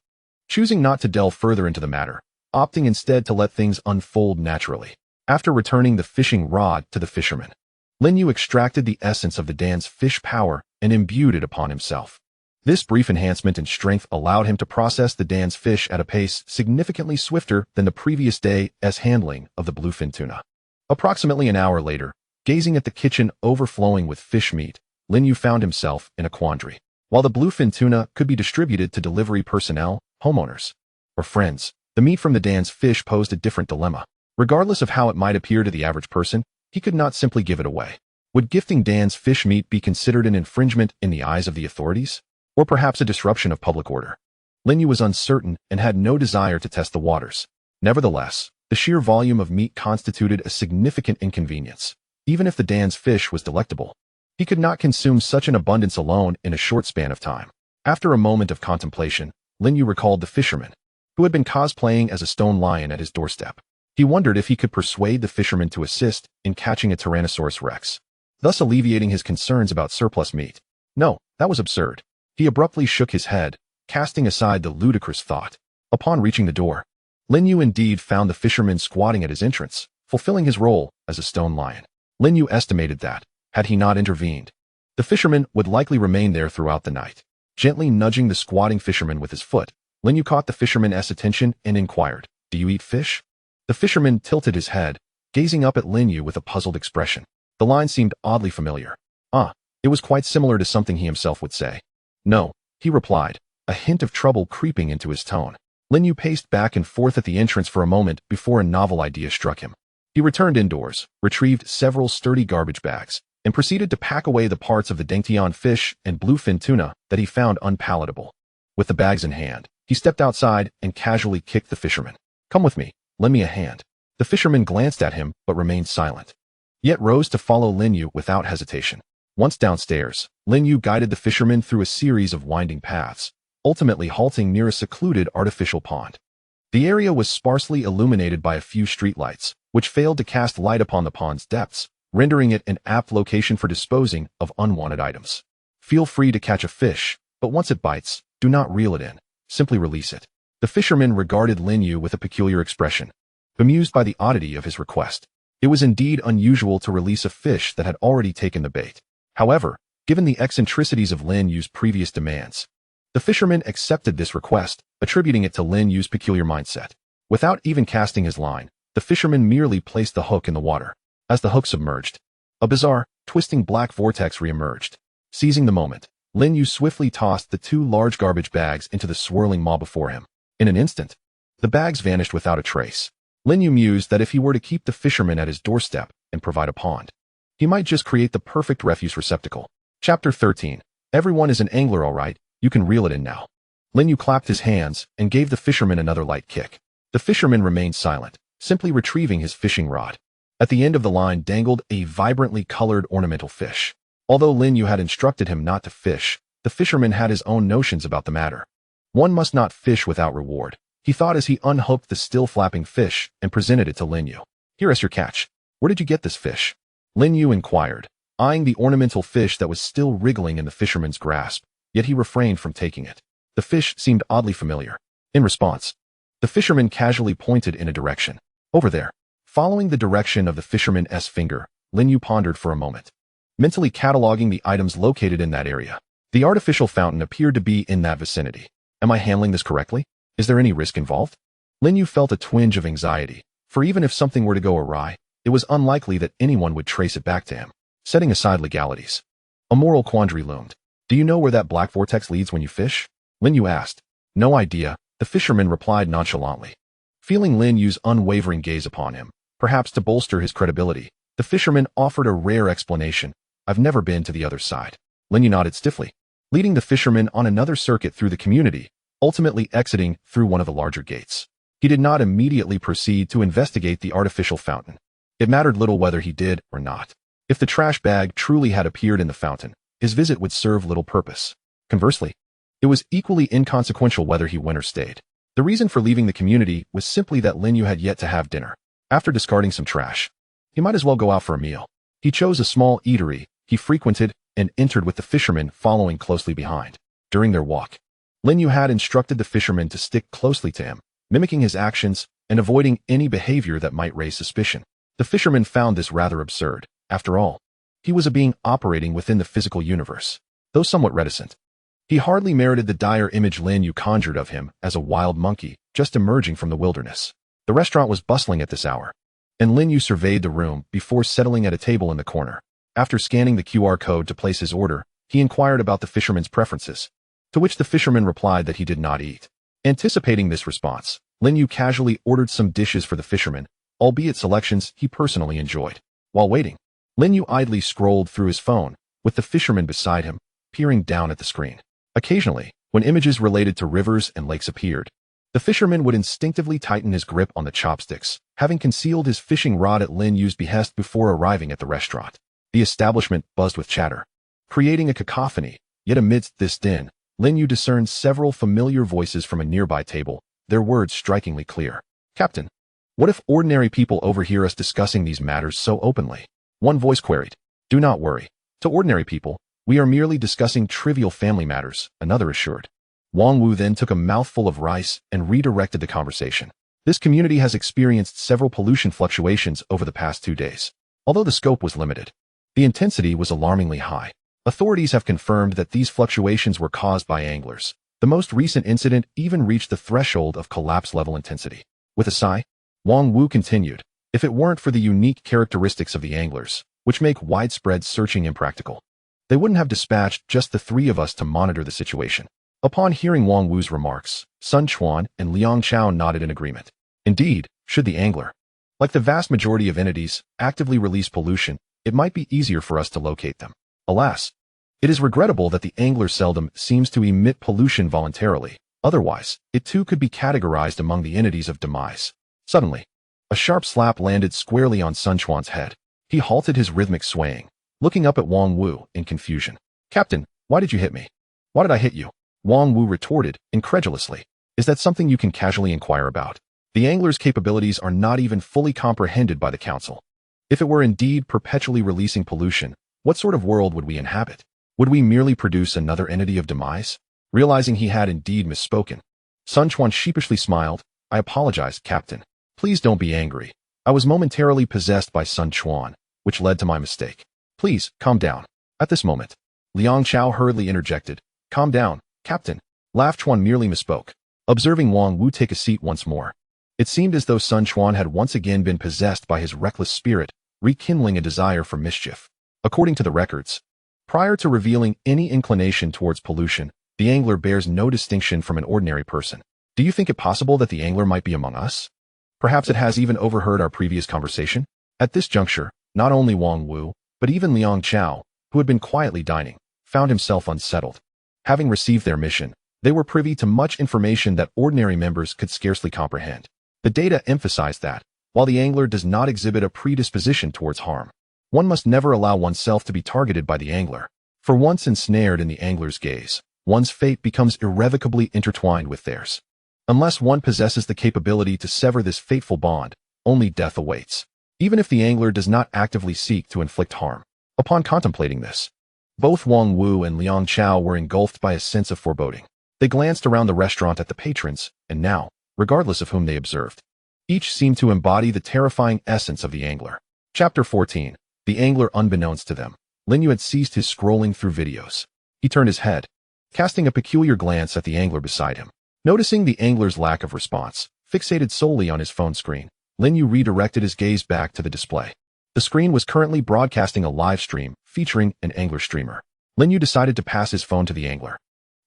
Choosing not to delve further into the matter, opting instead to let things unfold naturally. After returning the fishing rod to the fisherman, Lin You extracted the essence of the Dan's fish power and imbued it upon himself. This brief enhancement in strength allowed him to process the Dan's fish at a pace significantly swifter than the previous day's handling of the bluefin tuna. Approximately an hour later, gazing at the kitchen overflowing with fish meat, Lin You found himself in a quandary. While the bluefin tuna could be distributed to delivery personnel, homeowners, or friends, the meat from the Dan's fish posed a different dilemma. Regardless of how it might appear to the average person, he could not simply give it away. Would gifting Dan's fish meat be considered an infringement in the eyes of the authorities? Or perhaps a disruption of public order? Lin You was uncertain and had no desire to test the waters. Nevertheless, the sheer volume of meat constituted a significant inconvenience. Even if the Dan's fish was delectable, he could not consume such an abundance alone in a short span of time. After a moment of contemplation, Lin You recalled the fisherman, who had been cosplaying as a stone lion at his doorstep. He wondered if he could persuade the fisherman to assist in catching a Tyrannosaurus Rex, thus alleviating his concerns about surplus meat. No, that was absurd. He abruptly shook his head, casting aside the ludicrous thought. Upon reaching the door, Lin You indeed found the fisherman squatting at his entrance, fulfilling his role as a stone lion. Lin You estimated that, had he not intervened, the fisherman would likely remain there throughout the night. Gently nudging the squatting fisherman with his foot, Lin You caught the fisherman's attention and inquired, "Do you eat fish?" The fisherman tilted his head, gazing up at Lin You with a puzzled expression. The line seemed oddly familiar. It was quite similar to something he himself would say. "No," he replied, a hint of trouble creeping into his tone. Lin You paced back and forth at the entrance for a moment before a novel idea struck him. He returned indoors, retrieved several sturdy garbage bags, and proceeded to pack away the parts of the dangtian fish and bluefin tuna that he found unpalatable. With the bags in hand, he stepped outside and casually kicked the fisherman. "Come with me, lend me a hand." The fisherman glanced at him but remained silent, yet rose to follow Lin You without hesitation. Once downstairs, Lin You guided the fisherman through a series of winding paths, ultimately halting near a secluded artificial pond. The area was sparsely illuminated by a few streetlights, which failed to cast light upon the pond's depths, rendering it an apt location for disposing of unwanted items. Feel free to catch a fish, but once it bites, do not reel it in. Simply release it. The fisherman regarded Lin You with a peculiar expression, bemused by the oddity of his request. It was indeed unusual to release a fish that had already taken the bait. However, given the eccentricities of Lin Yu's previous demands, the fisherman accepted this request, attributing it to Lin Yu's peculiar mindset. Without even casting his line, the fisherman merely placed the hook in the water. As the hook submerged, a bizarre, twisting black vortex reemerged. Seizing the moment, Lin You swiftly tossed the two large garbage bags into the swirling maw before him. In an instant, the bags vanished without a trace. Lin You mused that if he were to keep the fisherman at his doorstep and provide a pond, he might just create the perfect refuse receptacle. Chapter 13. Everyone is an angler, all right. You can reel it in now. Lin You clapped his hands and gave the fisherman another light kick. The fisherman remained silent, simply retrieving his fishing rod. At the end of the line dangled a vibrantly colored ornamental fish. Although Lin You had instructed him not to fish, the fisherman had his own notions about the matter. One must not fish without reward, he thought as he unhooked the still flapping fish and presented it to Lin You. "Here is your catch. Where did you get this fish?" Lin You inquired, eyeing the ornamental fish that was still wriggling in the fisherman's grasp, yet he refrained from taking it. The fish seemed oddly familiar. In response, the fisherman casually pointed in a direction. Over there. Following the direction of the fisherman's finger, Lin You pondered for a moment, mentally cataloging the items located in that area. The artificial fountain appeared to be in that vicinity. Am I handling this correctly? Is there any risk involved? Lin You felt a twinge of anxiety, for even if something were to go awry, it was unlikely that anyone would trace it back to him. Setting aside legalities, a moral quandary loomed. Do you know where that black vortex leads when you fish? Lin You asked. No idea, the fisherman replied nonchalantly. Feeling Lin Yu's unwavering gaze upon him, perhaps to bolster his credibility, the fisherman offered a rare explanation. I've never been to the other side. Lin You nodded stiffly, leading the fisherman on another circuit through the community, ultimately exiting through one of the larger gates. He did not immediately proceed to investigate the artificial fountain. It mattered little whether he did or not. If the trash bag truly had appeared in the fountain, his visit would serve little purpose. Conversely, it was equally inconsequential whether he went or stayed. The reason for leaving the community was simply that Lin You had yet to have dinner. After discarding some trash, he might as well go out for a meal. He chose a small eatery he frequented and entered with the fisherman following closely behind. During their walk, Lin You had instructed the fisherman to stick closely to him, mimicking his actions and avoiding any behavior that might raise suspicion. The fisherman found this rather absurd. After all, he was a being operating within the physical universe. Though somewhat reticent, he hardly merited the dire image Lin You conjured of him as a wild monkey just emerging from the wilderness. The restaurant was bustling at this hour, and Lin You surveyed the room before settling at a table in the corner. After scanning the QR code to place his order, he inquired about the fisherman's preferences, to which the fisherman replied that he did not eat. Anticipating this response, Lin You casually ordered some dishes for the fisherman, albeit selections he personally enjoyed. While waiting, Lin You idly scrolled through his phone, with the fisherman beside him, peering down at the screen. Occasionally, when images related to rivers and lakes appeared, the fisherman would instinctively tighten his grip on the chopsticks, having concealed his fishing rod at Lin Yu's behest before arriving at the restaurant. The establishment buzzed with chatter, creating a cacophony, yet amidst this din, Lin You discerned several familiar voices from a nearby table, their words strikingly clear. Captain, what if ordinary people overhear us discussing these matters so openly? One voice queried. Do not worry. To ordinary people, we are merely discussing trivial family matters, another assured. Wang Wu then took a mouthful of rice and redirected the conversation. This community has experienced several pollution fluctuations over the past 2 days. Although the scope was limited, the intensity was alarmingly high. Authorities have confirmed that these fluctuations were caused by anglers. The most recent incident even reached the threshold of collapse-level intensity. With a sigh, Wang Wu continued, if it weren't for the unique characteristics of the anglers, which make widespread searching impractical, they wouldn't have dispatched just the 3 of us to monitor the situation. Upon hearing Wang Wu's remarks, Sun Quan and Liang Chao nodded in agreement. Indeed, should the angler, like the vast majority of entities, actively release pollution, it might be easier for us to locate them. Alas, it is regrettable that the angler seldom seems to emit pollution voluntarily. Otherwise, it too could be categorized among the entities of demise. Suddenly, a sharp slap landed squarely on Sun Quan's head. He halted his rhythmic swaying, looking up at Wang Wu in confusion. Captain, why did you hit me? Why did I hit you? Wang Wu retorted, incredulously. Is that something you can casually inquire about? The angler's capabilities are not even fully comprehended by the Council. If it were indeed perpetually releasing pollution, what sort of world would we inhabit? Would we merely produce another entity of demise? Realizing he had indeed misspoken, Sun Quan sheepishly smiled. I apologize, Captain. Please don't be angry. I was momentarily possessed by Sun Quan, which led to my mistake. Please, calm down. At this moment, Liang Chao hurriedly interjected. Calm down, Captain. Laugh Chuan merely misspoke. Observing Wang Wu take a seat once more, it seemed as though Sun Quan had once again been possessed by his reckless spirit, rekindling a desire for mischief. According to the records, prior to revealing any inclination towards pollution, the angler bears no distinction from an ordinary person. Do you think it possible that the angler might be among us? Perhaps it has even overheard our previous conversation? At this juncture, not only Wang Wu, but even Liang Chao, who had been quietly dining, found himself unsettled. Having received their mission, they were privy to much information that ordinary members could scarcely comprehend. The data emphasized that, while the angler does not exhibit a predisposition towards harm, one must never allow oneself to be targeted by the angler. For once ensnared in the angler's gaze, one's fate becomes irrevocably intertwined with theirs. Unless one possesses the capability to sever this fateful bond, only death awaits. even if the angler does not actively seek to inflict harm. Upon contemplating this, both Wang Wu and Liang Chao were engulfed by a sense of foreboding. They glanced around the restaurant at the patrons, and now, regardless of whom they observed, each seemed to embody the terrifying essence of the angler. Chapter 14. The angler unbeknownst to them. Lin You had ceased his scrolling through videos. He turned his head, casting a peculiar glance at the angler beside him. Noticing the angler's lack of response, fixated solely on his phone screen, Lin You redirected his gaze back to the display. The screen was currently broadcasting a live stream featuring an angler streamer. Lin You decided to pass his phone to the angler,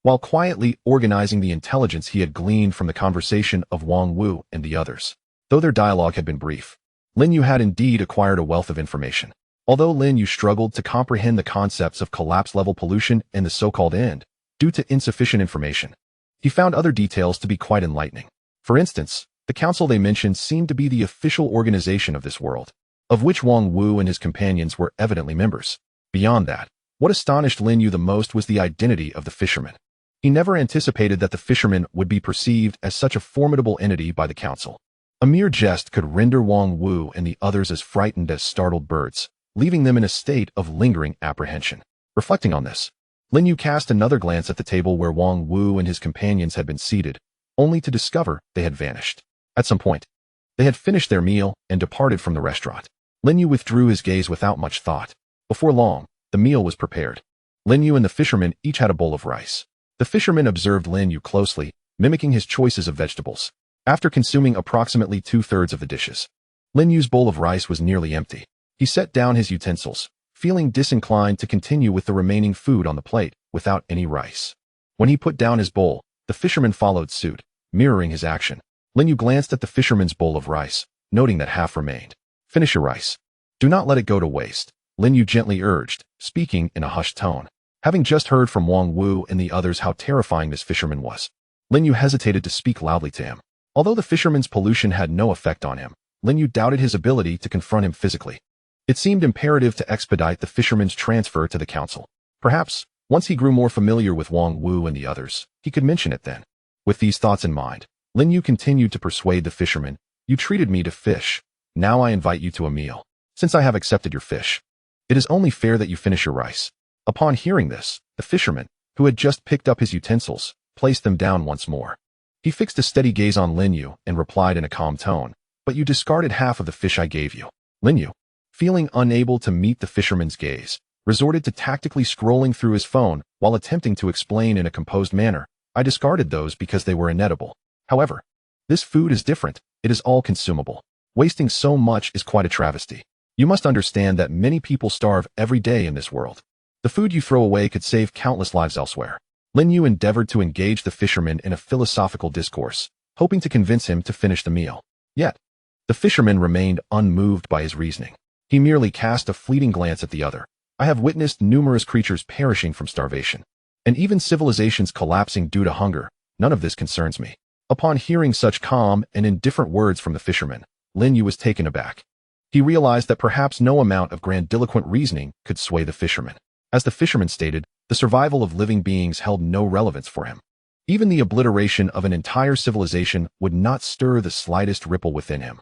while quietly organizing the intelligence he had gleaned from the conversation of Wang Wu and the others. Though their dialogue had been brief, Lin You had indeed acquired a wealth of information. Although Lin You struggled to comprehend the concepts of collapse-level pollution and the so-called end, due to insufficient information, he found other details to be quite enlightening. For instance, the council they mentioned seemed to be the official organization of this world, of which Wang Wu and his companions were evidently members. Beyond that, what astonished Lin You the most was the identity of the fisherman. He never anticipated that the fisherman would be perceived as such a formidable entity by the council. A mere jest could render Wang Wu and the others as frightened as startled birds, leaving them in a state of lingering apprehension. Reflecting on this, Lin You cast another glance at the table where Wang Wu and his companions had been seated, only to discover they had vanished. At some point, they had finished their meal and departed from the restaurant. Lin You withdrew his gaze without much thought. Before long, the meal was prepared. Lin You and the fisherman each had a bowl of rice. The fisherman observed Lin You closely, mimicking his choices of vegetables. After consuming approximately 2/3 of the dishes, Lin Yu's bowl of rice was nearly empty. He set down his utensils, feeling disinclined to continue with the remaining food on the plate without any rice. When he put down his bowl, the fisherman followed suit, mirroring his action. Lin You glanced at the fisherman's bowl of rice, noting that half remained. "Finish your rice. Do not let it go to waste," Lin You gently urged, speaking in a hushed tone. Having just heard from Wang Wu and the others how terrifying this fisherman was, Lin You hesitated to speak loudly to him. Although the fisherman's pollution had no effect on him, Lin You doubted his ability to confront him physically. It seemed imperative to expedite the fisherman's transfer to the council. Perhaps, once he grew more familiar with Wang Wu and the others, he could mention it then. With these thoughts in mind, Lin You continued to persuade the fisherman, "You treated me to fish. Now I invite you to a meal. Since I have accepted your fish, it is only fair that you finish your rice." Upon hearing this, the fisherman, who had just picked up his utensils, placed them down once more. He fixed a steady gaze on Lin You and replied in a calm tone, "But you discarded half of the fish I gave you." Lin You, feeling unable to meet the fisherman's gaze, resorted to tactically scrolling through his phone while attempting to explain in a composed manner, "I discarded those because they were inedible. However, this food is different. It is all consumable. Wasting so much is quite a travesty. You must understand that many people starve every day in this world. The food you throw away could save countless lives elsewhere." Lin You endeavored to engage the fisherman in a philosophical discourse, hoping to convince him to finish the meal. Yet, the fisherman remained unmoved by his reasoning. He merely cast a fleeting glance at the other. "I have witnessed numerous creatures perishing from starvation, and even civilizations collapsing due to hunger. None of this concerns me." Upon hearing such calm and indifferent words from the fisherman, Lin You was taken aback. He realized that perhaps no amount of grandiloquent reasoning could sway the fisherman. As the fisherman stated, the survival of living beings held no relevance for him. Even the obliteration of an entire civilization would not stir the slightest ripple within him.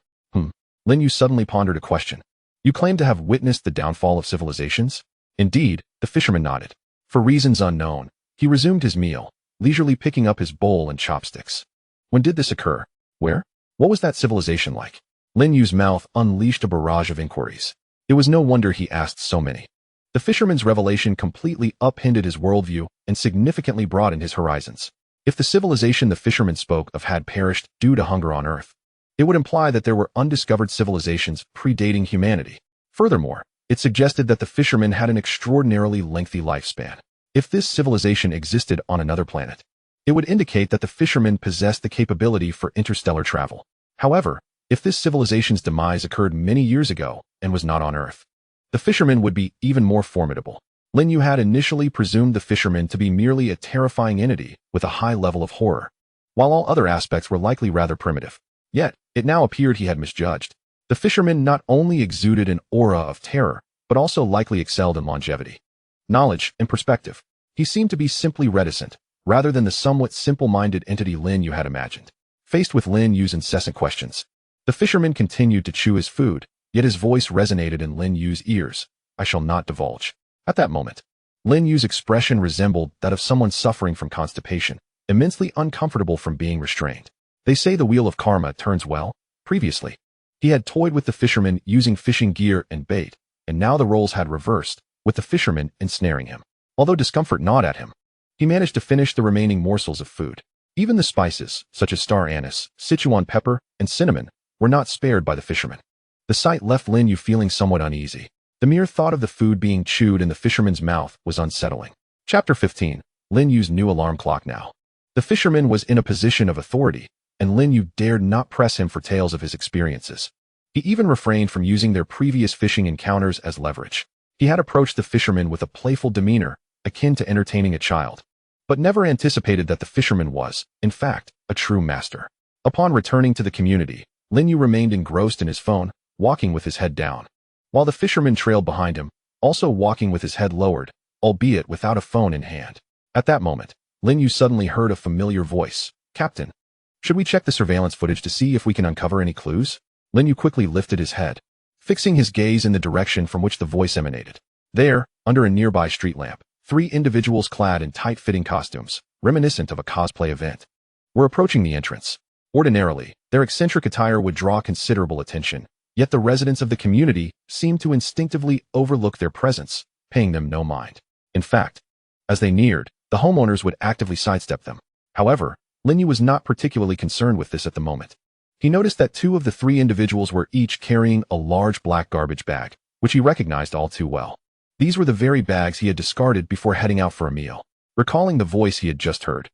Lin You suddenly pondered a question. "You claim to have witnessed the downfall of civilizations?" "Indeed," the fisherman nodded. For reasons unknown, he resumed his meal, leisurely picking up his bowl and chopsticks. "When did this occur? Where? What was that civilization like?" Lin Yu's mouth unleashed a barrage of inquiries. It was no wonder he asked so many. The fisherman's revelation completely upended his worldview and significantly broadened his horizons. If the civilization the fisherman spoke of had perished due to hunger on Earth, it would imply that there were undiscovered civilizations predating humanity. Furthermore, it suggested that the fisherman had an extraordinarily lengthy lifespan. If this civilization existed on another planet, it would indicate that the fisherman possessed the capability for interstellar travel. However, if this civilization's demise occurred many years ago and was not on Earth, the fisherman would be even more formidable. Lin You had initially presumed the fisherman to be merely a terrifying entity with a high level of horror, while all other aspects were likely rather primitive. Yet, it now appeared he had misjudged. The fisherman not only exuded an aura of terror, but also likely excelled in longevity, knowledge, and perspective. He seemed to be simply reticent, rather than the somewhat simple-minded entity Lin You had imagined. Faced with Lin Yu's incessant questions, the fisherman continued to chew his food, Yet his voice resonated in Lin Yu's ears. I shall not divulge. At that moment, Lin Yu's expression resembled that of someone suffering from constipation, immensely uncomfortable from being restrained. They say the wheel of karma turns well. Previously, he had toyed with the fisherman using fishing gear and bait, and now the roles had reversed, with the fisherman ensnaring him. Although discomfort gnawed at him, he managed to finish the remaining morsels of food. Even the spices, such as star anise, Sichuan pepper, and cinnamon, were not spared by the fisherman. The sight left Lin Yu feeling somewhat uneasy. The mere thought of the food being chewed in the fisherman's mouth was unsettling. Chapter 15. Lin Yu's new alarm clock now. The fisherman was in a position of authority, and Lin Yu dared not press him for tales of his experiences. He even refrained from using their previous fishing encounters as leverage. He had approached the fisherman with a playful demeanor, akin to entertaining a child, but never anticipated that the fisherman was, in fact, a true master. Upon returning to the community, Lin Yu remained engrossed in his phone, walking with his head down, while the fisherman trailed behind him, also walking with his head lowered, albeit without a phone in hand. At that moment, Lin Yu suddenly heard a familiar voice. Captain, should we check the surveillance footage to see if we can uncover any clues? Lin Yu quickly lifted his head, fixing his gaze in the direction from which the voice emanated. There, under a nearby street lamp, 3 individuals clad in tight-fitting costumes, reminiscent of a cosplay event, were approaching the entrance. Ordinarily, their eccentric attire would draw considerable attention, yet the residents of the community seemed to instinctively overlook their presence, paying them no mind. In fact, as they neared, the homeowners would actively sidestep them. However, Lin Yu was not particularly concerned with this at the moment. He noticed that 2 of the 3 individuals were each carrying a large black garbage bag, which he recognized all too well. These were the very bags he had discarded before heading out for a meal. Recalling the voice he had just heard,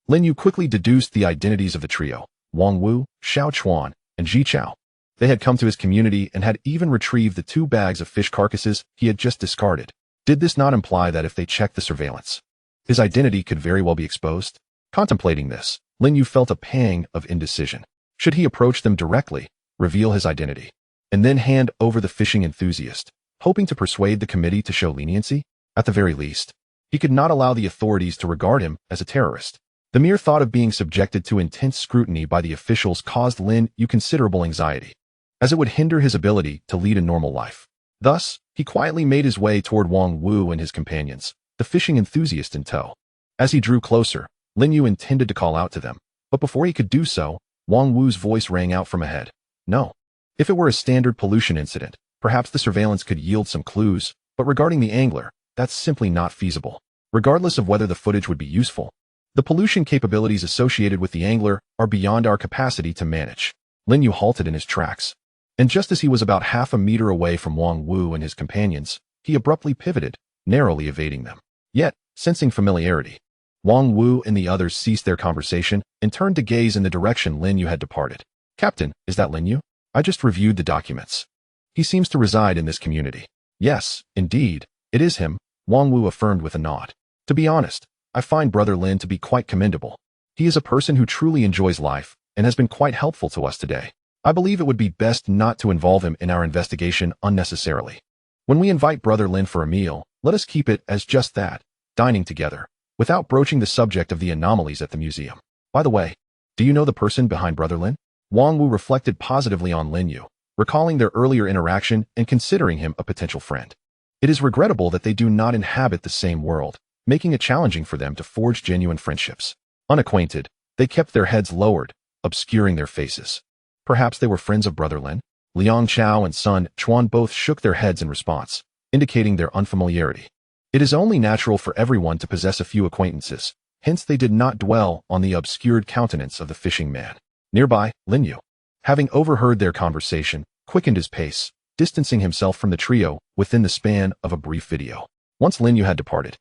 Lin Yu quickly deduced the identities of the trio: Wang Wu, Xiao Chuan, and Ji Chao. They had come to his community and had even retrieved the 2 bags of fish carcasses he had just discarded. Did this not imply that if they checked the surveillance, his identity could very well be exposed? Contemplating this, Lin Yu felt a pang of indecision. Should he approach them directly, reveal his identity, and then hand over the fishing enthusiast, hoping to persuade the committee to show leniency? At the very least, he could not allow the authorities to regard him as a terrorist. The mere thought of being subjected to intense scrutiny by the officials caused Lin Yu considerable anxiety, as it would hinder his ability to lead a normal life. Thus, he quietly made his way toward Wang Wu and his companions, the fishing enthusiast in tow. As he drew closer, Lin Yu intended to call out to them, but before he could do so, Wang Wu's voice rang out from ahead. No. If it were a standard pollution incident, perhaps the surveillance could yield some clues, but regarding the angler, that's simply not feasible. Regardless of whether the footage would be useful, the pollution capabilities associated with the angler are beyond our capacity to manage. Lin Yu halted in his tracks, and just as he was about half a meter away from Wang Wu and his companions, he abruptly pivoted, narrowly evading them. Yet, sensing familiarity, Wang Wu and the others ceased their conversation and turned to gaze in the direction Lin Yu had departed. Captain, is that Lin Yu? I just reviewed the documents. He seems to reside in this community. Yes, indeed, it is him, Wang Wu affirmed with a nod. To be honest, I find Brother Lin to be quite commendable. He is a person who truly enjoys life and has been quite helpful to us today. I believe it would be best not to involve him in our investigation unnecessarily. When we invite Brother Lin for a meal, let us keep it as just that, dining together, without broaching the subject of the anomalies at the museum. By the way, do you know the person behind Brother Lin? Wang Wu reflected positively on Lin Yu, recalling their earlier interaction and considering him a potential friend. It is regrettable that they do not inhabit the same world, making it challenging for them to forge genuine friendships. Unacquainted, they kept their heads lowered, obscuring their faces. Perhaps they were friends of Brother Lin? Liang Chao and Sun Chuan both shook their heads in response, indicating their unfamiliarity. It is only natural for everyone to possess a few acquaintances, hence they did not dwell on the obscured countenance of the fishing man. Nearby, Lin Yu, having overheard their conversation, quickened his pace, distancing himself from the trio within the span of a brief video. Once Lin Yu had departed,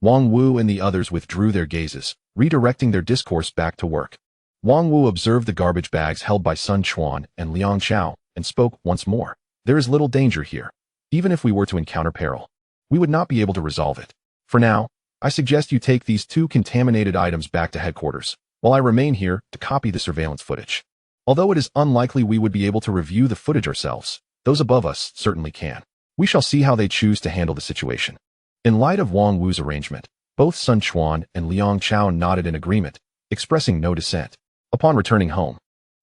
Wang Wu and the others withdrew their gazes, redirecting their discourse back to work. Wang Wu observed the garbage bags held by Sun Chuan and Liang Chao and spoke once more. There is little danger here. Even if we were to encounter peril, we would not be able to resolve it. For now, I suggest you take these 2 contaminated items back to headquarters, while I remain here to copy the surveillance footage. Although it is unlikely we would be able to review the footage ourselves, those above us certainly can. We shall see how they choose to handle the situation. In light of Wang Wu's arrangement, both Sun Chuan and Liang Chao nodded in agreement, expressing no dissent. Upon returning home,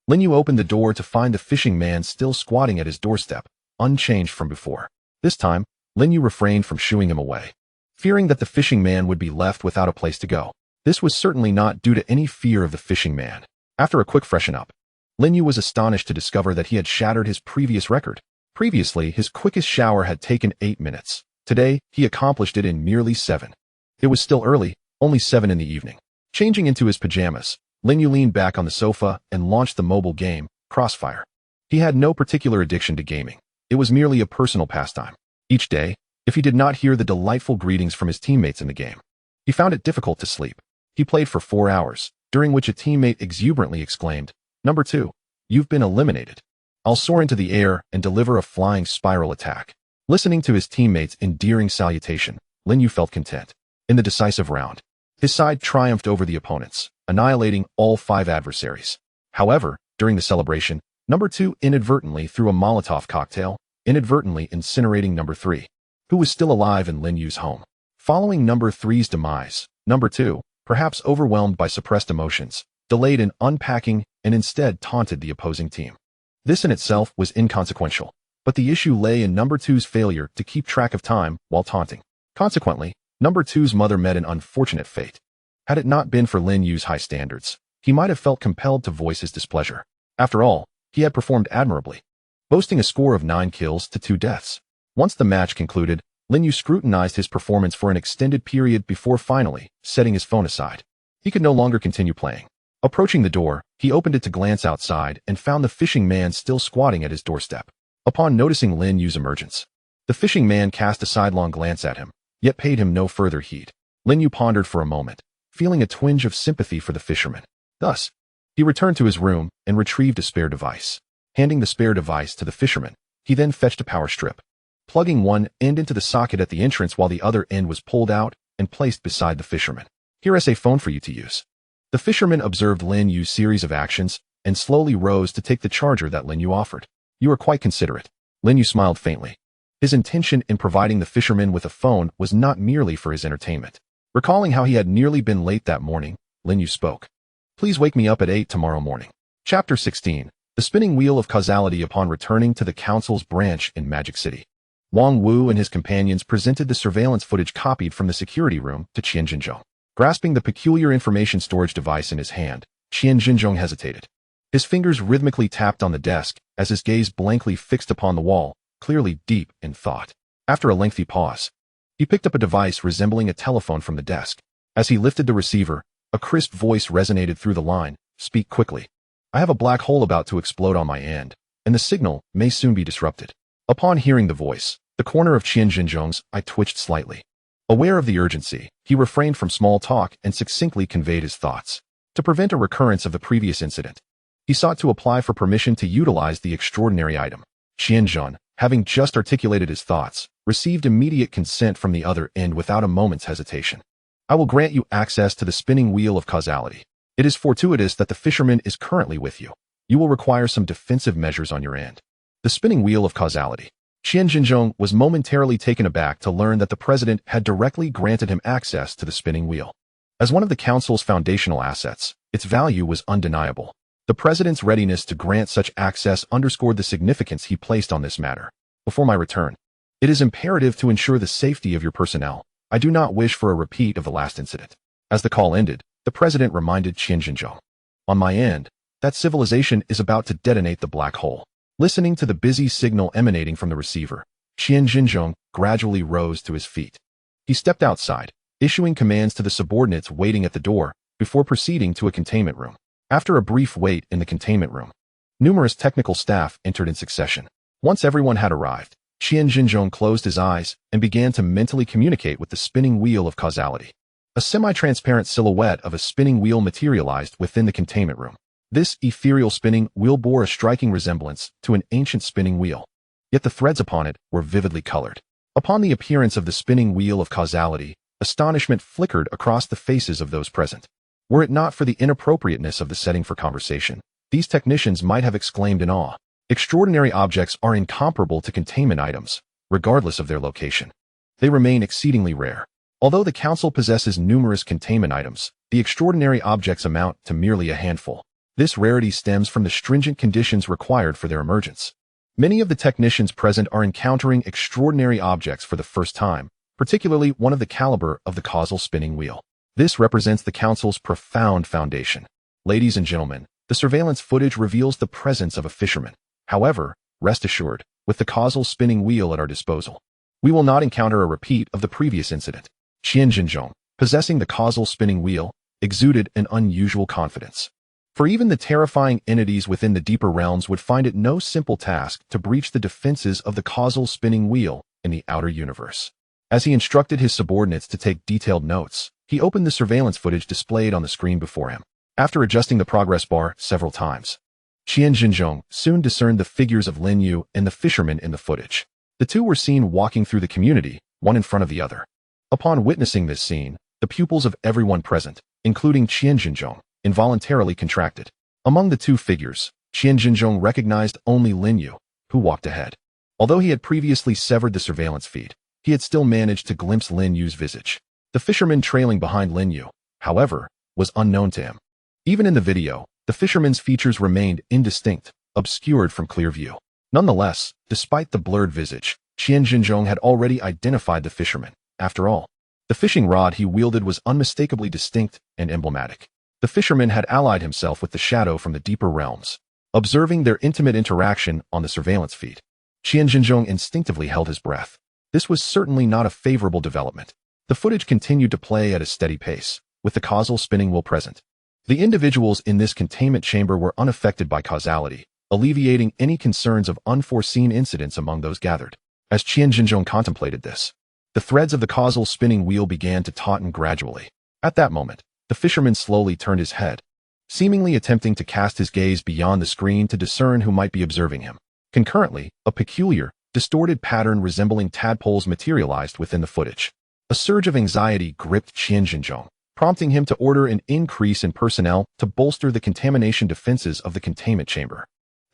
Lin Yu opened the door to find the fishing man still squatting at his doorstep, unchanged from before. This time, Lin You refrained from shooing him away, fearing that the fishing man would be left without a place to go. This was certainly not due to any fear of the fishing man. After a quick freshen up, Lin You was astonished to discover that he had shattered his previous record. Previously, his quickest shower had taken 8 minutes. Today, he accomplished it in merely 7. It was still early, only 7 in the evening. Changing into his pajamas, Lin You leaned back on the sofa and launched the mobile game, Crossfire. He had no particular addiction to gaming. It was merely a personal pastime. Each day, if he did not hear the delightful greetings from his teammates in the game, he found it difficult to sleep. He played for 4 hours, during which a teammate exuberantly exclaimed, "Number 2, you've been eliminated. I'll soar into the air and deliver a flying spiral attack." Listening to his teammates' endearing salutation, Lin You felt content. In the decisive round, his side triumphed over the opponents, annihilating all 5 adversaries. However, during the celebration, Number 2 inadvertently threw a Molotov cocktail, inadvertently incinerating Number 3, who was still alive in Lin Yu's home. Following Number 3's demise, Number 2, perhaps overwhelmed by suppressed emotions, delayed in unpacking and instead taunted the opposing team. This in itself was inconsequential, but the issue lay in Number 2's failure to keep track of time while taunting. Consequently, Number 2's mother met an unfortunate fate. Had it not been for Lin Yu's high standards, he might have felt compelled to voice his displeasure. After all, he had performed admirably, boasting a score of 9 kills to 2 deaths. Once the match concluded, Lin You scrutinized his performance for an extended period before finally setting his phone aside. He could no longer continue playing. Approaching the door, he opened it to glance outside and found the fishing man still squatting at his doorstep. Upon noticing Lin Yu's emergence, the fishing man cast a sidelong glance at him, yet paid him no further heed. Lin You pondered for a moment, feeling a twinge of sympathy for the fisherman. Thus, he returned to his room and retrieved a spare device. Handing the spare device to the fisherman, he then fetched a power strip, plugging one end into the socket at the entrance while the other end was pulled out and placed beside the fisherman. "Here is a phone for you to use." The fisherman observed Lin Yu's series of actions and slowly rose to take the charger that Lin Yu offered. "You are quite considerate." Lin Yu smiled faintly. His intention in providing the fisherman with a phone was not merely for his entertainment. Recalling how he had nearly been late that morning, Lin Yu spoke. "Please wake me up at 8 tomorrow morning." Chapter 16. The Spinning Wheel of Causality. Upon returning to the Council's branch in Magic City, Wang Wu and his companions presented the surveillance footage copied from the security room to Qian Jinzhong. Grasping the peculiar information storage device in his hand, Qian Jinzhong hesitated. His fingers rhythmically tapped on the desk as his gaze blankly fixed upon the wall, clearly deep in thought. After a lengthy pause, he picked up a device resembling a telephone from the desk. As he lifted the receiver, a crisp voice resonated through the line. "Speak quickly. I have a black hole about to explode on my end, and the signal may soon be disrupted." Upon hearing the voice, the corner of Qian Jinzhong's eye twitched slightly. Aware of the urgency, he refrained from small talk and succinctly conveyed his thoughts. To prevent a recurrence of the previous incident, he sought to apply for permission to utilize the extraordinary item. Qian Zhan, having just articulated his thoughts, received immediate consent from the other end without a moment's hesitation. "I will grant you access to the spinning wheel of causality. It is fortuitous that the fisherman is currently with you. You will require some defensive measures on your end." The spinning wheel of causality. Qian Jinzhong was momentarily taken aback to learn that the president had directly granted him access to the spinning wheel. As one of the council's foundational assets, its value was undeniable. The president's readiness to grant such access underscored the significance he placed on this matter. "Before my return, it is imperative to ensure the safety of your personnel. I do not wish for a repeat of the last incident." As the call ended, the president reminded Qian Jinzhong, "On my end, that civilization is about to detonate the black hole." Listening to the busy signal emanating from the receiver, Qian Jinzhong gradually rose to his feet. He stepped outside, issuing commands to the subordinates waiting at the door before proceeding to a containment room. After a brief wait in the containment room, numerous technical staff entered in succession. Once everyone had arrived, Qian Jinzhong closed his eyes and began to mentally communicate with the spinning wheel of causality. A semi-transparent silhouette of a spinning wheel materialized within the containment room. This ethereal spinning wheel bore a striking resemblance to an ancient spinning wheel, yet the threads upon it were vividly colored. Upon the appearance of the spinning wheel of causality, astonishment flickered across the faces of those present. Were it not for the inappropriateness of the setting for conversation, these technicians might have exclaimed in awe. Extraordinary objects are incomparable to containment items, regardless of their location. They remain exceedingly rare. Although the council possesses numerous containment items, the extraordinary objects amount to merely a handful. This rarity stems from the stringent conditions required for their emergence. Many of the technicians present are encountering extraordinary objects for the first time, particularly one of the caliber of the causal spinning wheel. This represents the council's profound foundation. Ladies and gentlemen, the surveillance footage reveals the presence of a fisherman. However, rest assured, with the causal spinning wheel at our disposal, we will not encounter a repeat of the previous incident. Qian Jinzhong, possessing the causal spinning wheel, exuded an unusual confidence. For even the terrifying entities within the deeper realms would find it no simple task to breach the defenses of the causal spinning wheel in the outer universe. As he instructed his subordinates to take detailed notes, he opened the surveillance footage displayed on the screen before him. After adjusting the progress bar several times, Qian Jinzhong soon discerned the figures of Lin You and the fisherman in the footage. The two were seen walking through the community, one in front of the other. Upon witnessing this scene, the pupils of everyone present, including Qian Jinzhong, involuntarily contracted. Among the two figures, Qian Jinzhong recognized only Lin You, who walked ahead. Although he had previously severed the surveillance feed, he had still managed to glimpse Lin Yu's visage. The fisherman trailing behind Lin You, however, was unknown to him. Even in the video, the fisherman's features remained indistinct, obscured from clear view. Nonetheless, despite the blurred visage, Qian Jinzhong had already identified the fisherman. After all, the fishing rod he wielded was unmistakably distinct and emblematic. The fisherman had allied himself with the shadow from the deeper realms. Observing their intimate interaction on the surveillance feed, Qian Jinzhong instinctively held his breath. This was certainly not a favorable development. The footage continued to play at a steady pace, with the causal spinning wheel present. The individuals in this containment chamber were unaffected by causality, alleviating any concerns of unforeseen incidents among those gathered. As Qian Jinzhong contemplated this, the threads of the causal spinning wheel began to tauten gradually. At that moment, the fisherman slowly turned his head, seemingly attempting to cast his gaze beyond the screen to discern who might be observing him. Concurrently, a peculiar, distorted pattern resembling tadpoles materialized within the footage. A surge of anxiety gripped Qian Jinzhong, prompting him to order an increase in personnel to bolster the contamination defenses of the containment chamber.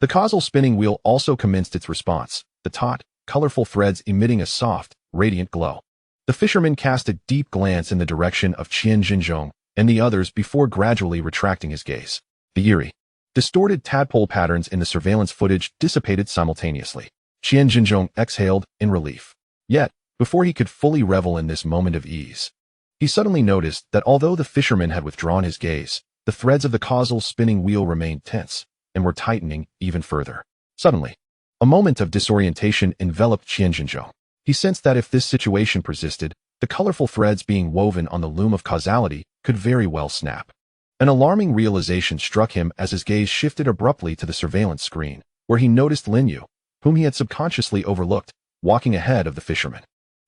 The causal spinning wheel also commenced its response, the taut, colorful threads emitting a soft, radiant glow. The fisherman cast a deep glance in the direction of Qian Jinzhong and the others before gradually retracting his gaze. The eerie, distorted tadpole patterns in the surveillance footage dissipated simultaneously. Qian Jinzhong exhaled in relief. Yet, before he could fully revel in this moment of ease, he suddenly noticed that although the fisherman had withdrawn his gaze, the threads of the causal spinning wheel remained tense and were tightening even further. Suddenly, a moment of disorientation enveloped Qian Jinzhong. He sensed that if this situation persisted, the colorful threads being woven on the loom of causality could very well snap. An alarming realization struck him as his gaze shifted abruptly to the surveillance screen, where he noticed Lin You, whom he had subconsciously overlooked, walking ahead of the fisherman.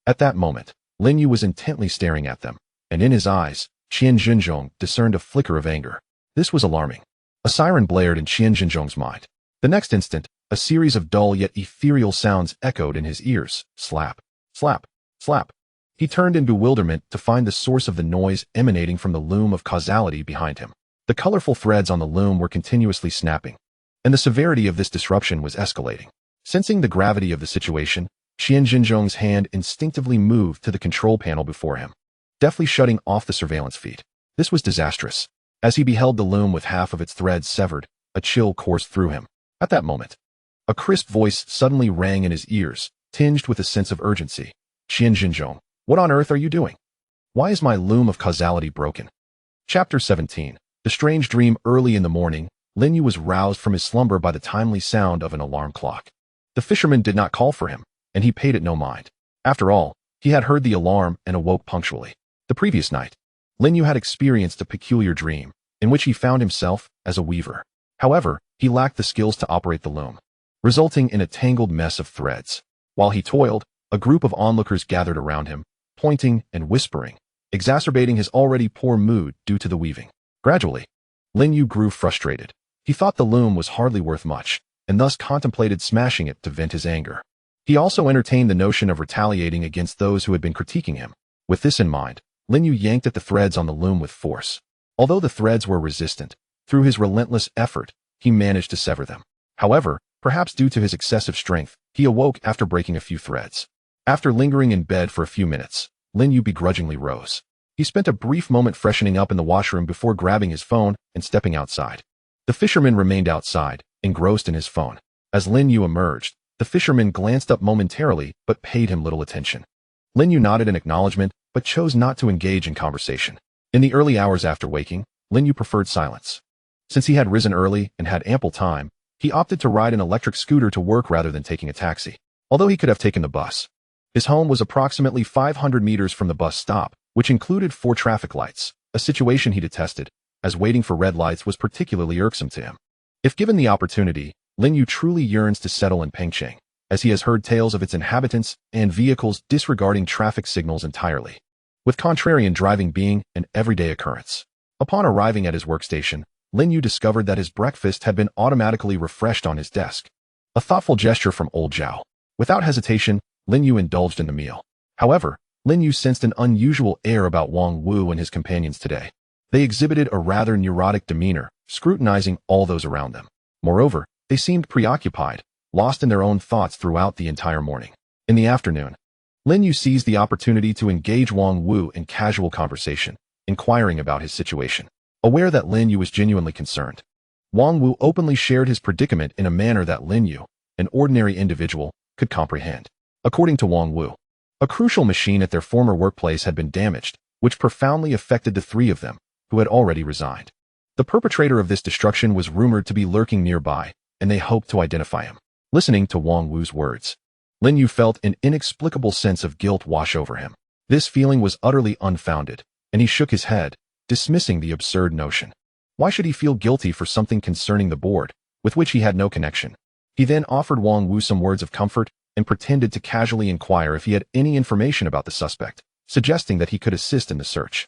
At that moment, Lin You was intently staring at them, and in his eyes, Qian Jinzhong discerned a flicker of anger. This was alarming. A siren blared in Qian Jinzhong's mind. The next instant, a series of dull yet ethereal sounds echoed in his ears. Slap, slap, slap. He turned in bewilderment to find the source of the noise emanating from the loom of causality behind him. The colorful threads on the loom were continuously snapping, and the severity of this disruption was escalating. Sensing the gravity of the situation, Qian Jinzhong's hand instinctively moved to the control panel before him, deftly shutting off the surveillance feed. This was disastrous. As he beheld the loom with half of its threads severed, a chill coursed through him. At that moment, a crisp voice suddenly rang in his ears, tinged with a sense of urgency. Qian Jinzhong, what on earth are you doing? Why is my loom of causality broken? Chapter 17. The strange dream. Early in the morning, Lin Yu was roused from his slumber by the timely sound of an alarm clock. The fisherman did not call for him, and he paid it no mind. After all, he had heard the alarm and awoke punctually. The previous night, Lin Yu had experienced a peculiar dream, in which he found himself as a weaver. However, he lacked the skills to operate the loom, resulting in a tangled mess of threads. While he toiled, a group of onlookers gathered around him, pointing and whispering, exacerbating his already poor mood due to the weaving. Gradually, Lin Yu grew frustrated. He thought the loom was hardly worth much, and thus contemplated smashing it to vent his anger. He also entertained the notion of retaliating against those who had been critiquing him. With this in mind, Lin Yu yanked at the threads on the loom with force. Although the threads were resistant, through his relentless effort, he managed to sever them. However, perhaps due to his excessive strength, he awoke after breaking a few threads. After lingering in bed for a few minutes, Lin Yu begrudgingly rose. He spent a brief moment freshening up in the washroom before grabbing his phone and stepping outside. The fisherman remained outside, engrossed in his phone. As Lin Yu emerged, The fisherman glanced up momentarily but paid him little attention. Lin You nodded in acknowledgement but chose not to engage in conversation. In the early hours after waking, Lin You preferred silence. Since he had risen early and had ample time, he opted to ride an electric scooter to work rather than taking a taxi, although he could have taken the bus. His home was approximately 500 meters from the bus stop, which included 4 traffic lights, a situation he detested, as waiting for red lights was particularly irksome to him. If given the opportunity, Lin You truly yearns to settle in Pengcheng, as he has heard tales of its inhabitants and vehicles disregarding traffic signals entirely, with contrarian driving being an everyday occurrence. Upon arriving at his workstation, Lin You discovered that his breakfast had been automatically refreshed on his desk. A thoughtful gesture from old Zhao. Without hesitation, Lin You indulged in the meal. However, Lin You sensed an unusual air about Wang Wu and his companions today. They exhibited a rather neurotic demeanor, scrutinizing all those around them. Moreover, they seemed preoccupied, lost in their own thoughts throughout the entire morning. In the afternoon, Lin You seized the opportunity to engage Wang Wu in casual conversation, inquiring about his situation. Aware that Lin You was genuinely concerned, Wang Wu openly shared his predicament in a manner that Lin You, an ordinary individual, could comprehend. According to Wang Wu, a crucial machine at their former workplace had been damaged, which profoundly affected the 3 of them, who had already resigned. The perpetrator of this destruction was rumored to be lurking nearby, and they hoped to identify him. Listening to Wang Wu's words, Lin You felt an inexplicable sense of guilt wash over him. This feeling was utterly unfounded, and he shook his head, dismissing the absurd notion. Why should he feel guilty for something concerning the board, with which he had no connection? He then offered Wang Wu some words of comfort and pretended to casually inquire if he had any information about the suspect, suggesting that he could assist in the search.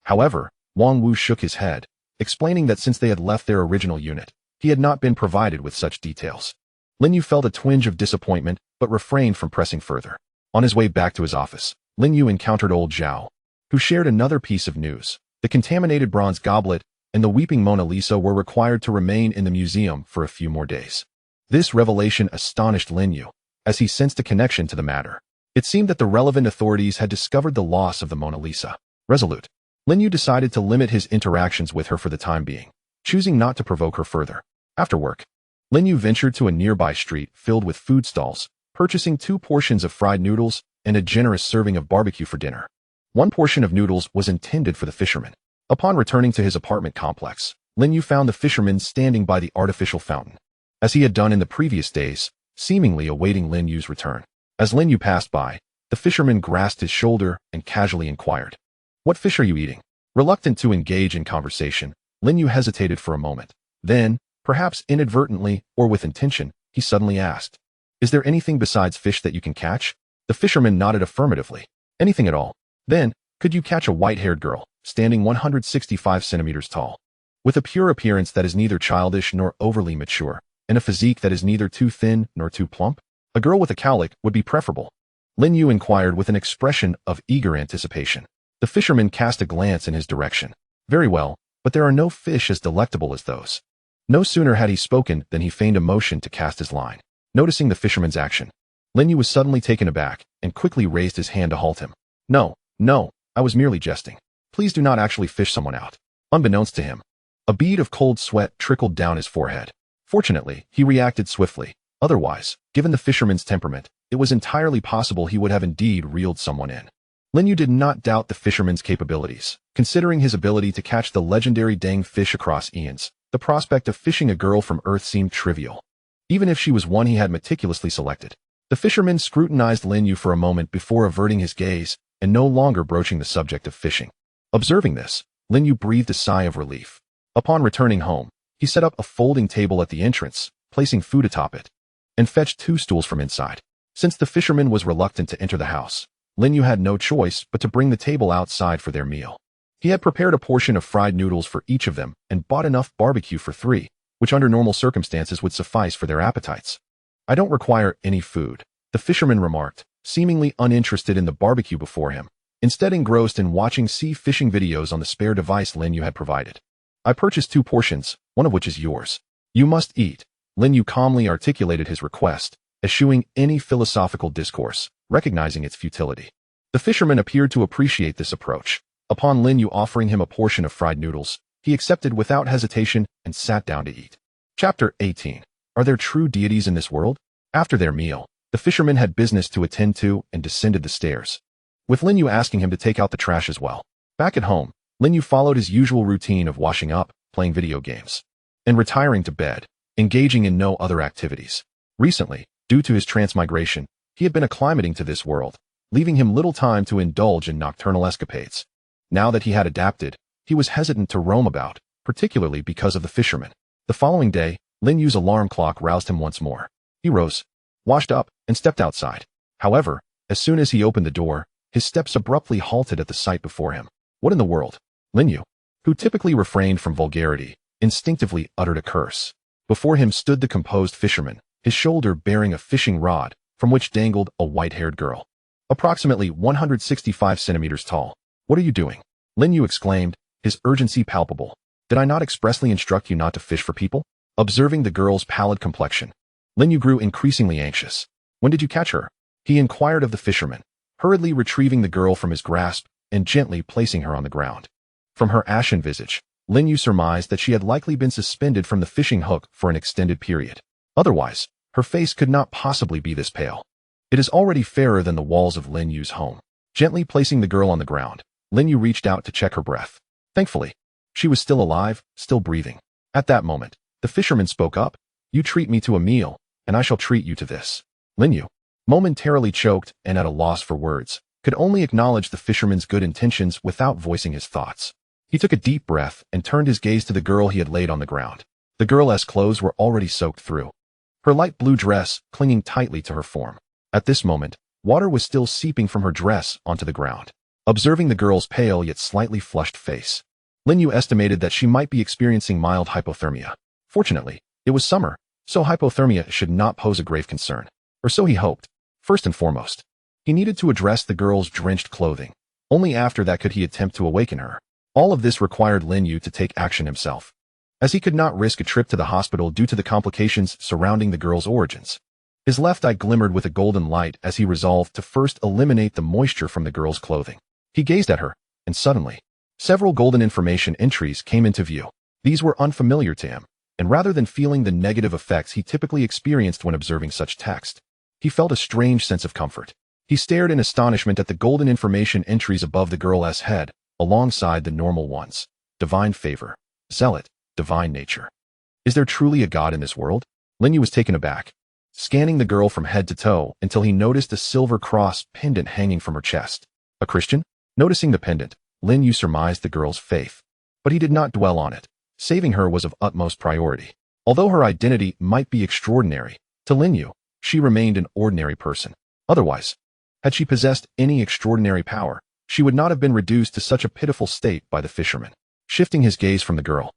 However, Wang Wu shook his head, explaining that since they had left their original unit, he had not been provided with such details. Lin You felt a twinge of disappointment but refrained from pressing further. On his way back to his office, Lin You encountered old Zhao, who shared another piece of news. The contaminated bronze goblet and the weeping Mona Lisa were required to remain in the museum for a few more days. This revelation astonished Lin You, as he sensed a connection to the matter. It seemed that the relevant authorities had discovered the loss of the Mona Lisa. Resolute, Lin You decided to limit his interactions with her for the time being, choosing not to provoke her further. After work, Lin You ventured to a nearby street filled with food stalls, purchasing 2 portions of fried noodles and a generous serving of barbecue for dinner. 1 portion of noodles was intended for the fisherman. Upon returning to his apartment complex, Lin You found the fisherman standing by the artificial fountain, as he had done in the previous days, seemingly awaiting Lin Yu's return. As Lin You passed by, the fisherman grasped his shoulder and casually inquired, "What fish are you eating?" Reluctant to engage in conversation, Lin You hesitated for a moment. Then, perhaps inadvertently or with intention, he suddenly asked, "Is there anything besides fish that you can catch?" The fisherman nodded affirmatively. "Anything at all. Then, could you catch a white-haired girl, standing 165 centimeters tall, with a pure appearance that is neither childish nor overly mature, and a physique that is neither too thin nor too plump? A girl with a cowlick would be preferable." Lin You inquired with an expression of eager anticipation. The fisherman cast a glance in his direction. "Very well, but there are no fish as delectable as those." No sooner had he spoken than he feigned emotion to cast his line. Noticing the fisherman's action, Lin You was suddenly taken aback and quickly raised his hand to halt him. No, I was merely jesting. Please do not actually fish someone out." Unbeknownst to him, a bead of cold sweat trickled down his forehead. Fortunately, he reacted swiftly. Otherwise, given the fisherman's temperament, it was entirely possible he would have indeed reeled someone in. Lin You did not doubt the fisherman's capabilities. Considering his ability to catch the legendary dang fish across eons, the prospect of fishing a girl from Earth seemed trivial, even if she was one he had meticulously selected. The fisherman scrutinized Lin You for a moment before averting his gaze and no longer broaching the subject of fishing. Observing this, Lin You breathed a sigh of relief. Upon returning home, he set up a folding table at the entrance, placing food atop it, and fetched 2 stools from inside. Since the fisherman was reluctant to enter the house, Lin You had no choice but to bring the table outside for their meal. He had prepared a portion of fried noodles for each of them and bought enough barbecue for 3, which under normal circumstances would suffice for their appetites. "I don't require any food," the fisherman remarked, seemingly uninterested in the barbecue before him, instead engrossed in watching sea fishing videos on the spare device Lin You had provided. "I purchased 2 portions, one of which is yours. You must eat." Lin You calmly articulated his request, eschewing any philosophical discourse, recognizing its futility. The fisherman appeared to appreciate this approach. Upon Lin You offering him a portion of fried noodles, he accepted without hesitation and sat down to eat. Chapter 18. Are there true deities in this world? After their meal, the fisherman had business to attend to and descended the stairs, with Lin You asking him to take out the trash as well. Back at home, Lin You followed his usual routine of washing up, playing video games, and retiring to bed, engaging in no other activities. Recently, due to his transmigration, he had been acclimating to this world, leaving him little time to indulge in nocturnal escapades. Now that he had adapted, he was hesitant to roam about, particularly because of the fisherman. The following day, Lin Yu's alarm clock roused him once more. He rose, washed up, and stepped outside. However, as soon as he opened the door, his steps abruptly halted at the sight before him. What in the world? Lin You, who typically refrained from vulgarity, instinctively uttered a curse. Before him stood the composed fisherman, his shoulder bearing a fishing rod, from which dangled a white-haired girl, approximately 165 centimeters tall. What are you doing? Lin You exclaimed, his urgency palpable. Did I not expressly instruct you not to fish for people? Observing the girl's pallid complexion, Lin You grew increasingly anxious. When did you catch her? He inquired of the fisherman, hurriedly retrieving the girl from his grasp and gently placing her on the ground. From her ashen visage, Lin You surmised that she had likely been suspended from the fishing hook for an extended period. Otherwise, her face could not possibly be this pale. It is already fairer than the walls of Lin Yu's home. Gently placing the girl on the ground, Lin You reached out to check her breath. Thankfully, she was still alive, still breathing. At that moment, the fisherman spoke up. You treat me to a meal, and I shall treat you to this. Lin You, momentarily choked and at a loss for words, could only acknowledge the fisherman's good intentions without voicing his thoughts. He took a deep breath and turned his gaze to the girl he had laid on the ground. The girl's clothes were already soaked through, her light blue dress clinging tightly to her form. At this moment, water was still seeping from her dress onto the ground. Observing the girl's pale yet slightly flushed face, Lin You estimated that she might be experiencing mild hypothermia. Fortunately, it was summer, so hypothermia should not pose a grave concern. Or so he hoped. First and foremost, he needed to address the girl's drenched clothing. Only after that could he attempt to awaken her. All of this required Lin You to take action himself, as he could not risk a trip to the hospital due to the complications surrounding the girl's origins. His left eye glimmered with a golden light as he resolved to first eliminate the moisture from the girl's clothing. He gazed at her, and suddenly, several golden information entries came into view. These were unfamiliar to him, and rather than feeling the negative effects he typically experienced when observing such text, he felt a strange sense of comfort. He stared in astonishment at the golden information entries above the girl's head, alongside the normal ones. Divine favor, zealot, divine nature. Is there truly a God in this world? Lin You was taken aback, scanning the girl from head to toe until he noticed a silver cross pendant hanging from her chest. A Christian? Noticing the pendant, Lin You surmised the girl's faith, but he did not dwell on it. Saving her was of utmost priority. Although her identity might be extraordinary, to Lin You, she remained an ordinary person. Otherwise, had she possessed any extraordinary power, she would not have been reduced to such a pitiful state by the fisherman. Shifting his gaze from the girl,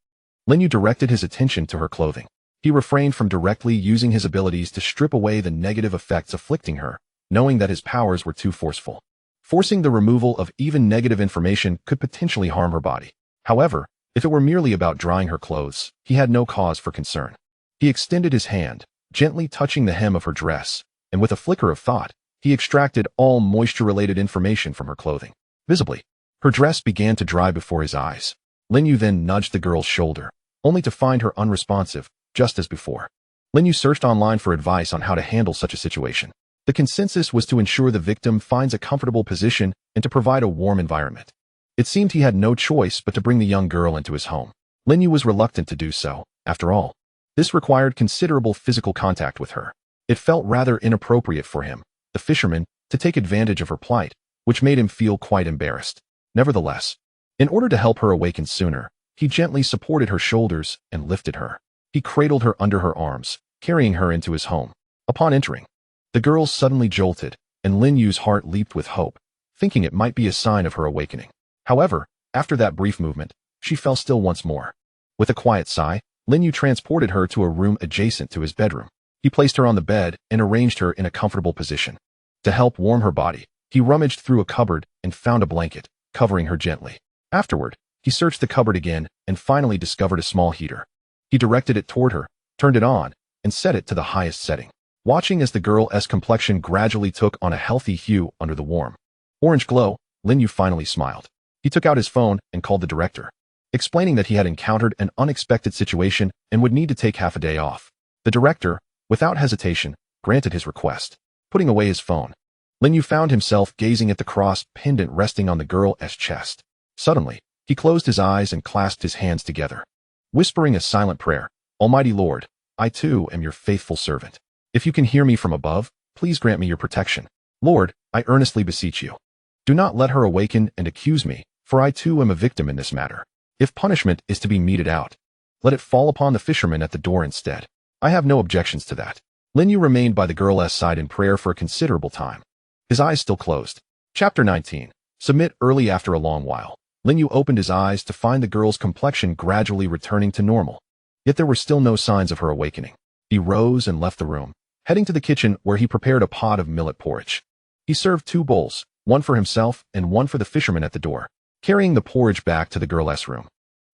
Lin You directed his attention to her clothing. He refrained from directly using his abilities to strip away the negative effects afflicting her, knowing that his powers were too forceful. Forcing the removal of even negative information could potentially harm her body. However, if it were merely about drying her clothes, he had no cause for concern. He extended his hand, gently touching the hem of her dress, and with a flicker of thought, he extracted all moisture-related information from her clothing. Visibly, her dress began to dry before his eyes. Lin You then nudged the girl's shoulder, only to find her unresponsive, just as before. Lin You searched online for advice on how to handle such a situation. The consensus was to ensure the victim finds a comfortable position and to provide a warm environment. It seemed he had no choice but to bring the young girl into his home. Lin You was reluctant to do so. After all, this required considerable physical contact with her. It felt rather inappropriate for him, the fisherman, to take advantage of her plight, which made him feel quite embarrassed. Nevertheless, in order to help her awaken sooner, he gently supported her shoulders and lifted her. He cradled her under her arms, carrying her into his home. Upon entering, the girl suddenly jolted, and Lin Yu's heart leaped with hope, thinking it might be a sign of her awakening. However, after that brief movement, she fell still once more. With a quiet sigh, Lin Yu transported her to a room adjacent to his bedroom. He placed her on the bed and arranged her in a comfortable position. To help warm her body, he rummaged through a cupboard and found a blanket, covering her gently. Afterward, he searched the cupboard again and finally discovered a small heater. He directed it toward her, turned it on, and set it to the highest setting. Watching as the girl's complexion gradually took on a healthy hue under the warm orange glow, Lin Yu finally smiled. He took out his phone and called the director, explaining that he had encountered an unexpected situation and would need to take half a day off. The director, without hesitation, granted his request. Putting away his phone, Lin You found himself gazing at the cross pendant resting on the girl's chest. Suddenly, he closed his eyes and clasped his hands together, whispering a silent prayer. Almighty Lord, I too am your faithful servant. If you can hear me from above, please grant me your protection. Lord, I earnestly beseech you. Do not let her awaken and accuse me, for I too am a victim in this matter. If punishment is to be meted out, let it fall upon the fisherman at the door instead. I have no objections to that. Lin You remained by the girl's side in prayer for a considerable time, his eyes still closed. Chapter 19. Submit. Early after a long while, Lin You opened his eyes to find the girl's complexion gradually returning to normal. Yet there were still no signs of her awakening. He rose and left the room, heading to the kitchen where he prepared a pot of millet porridge. He served 2 bowls, one for himself and one for the fisherman at the door, carrying the porridge back to the girl's room.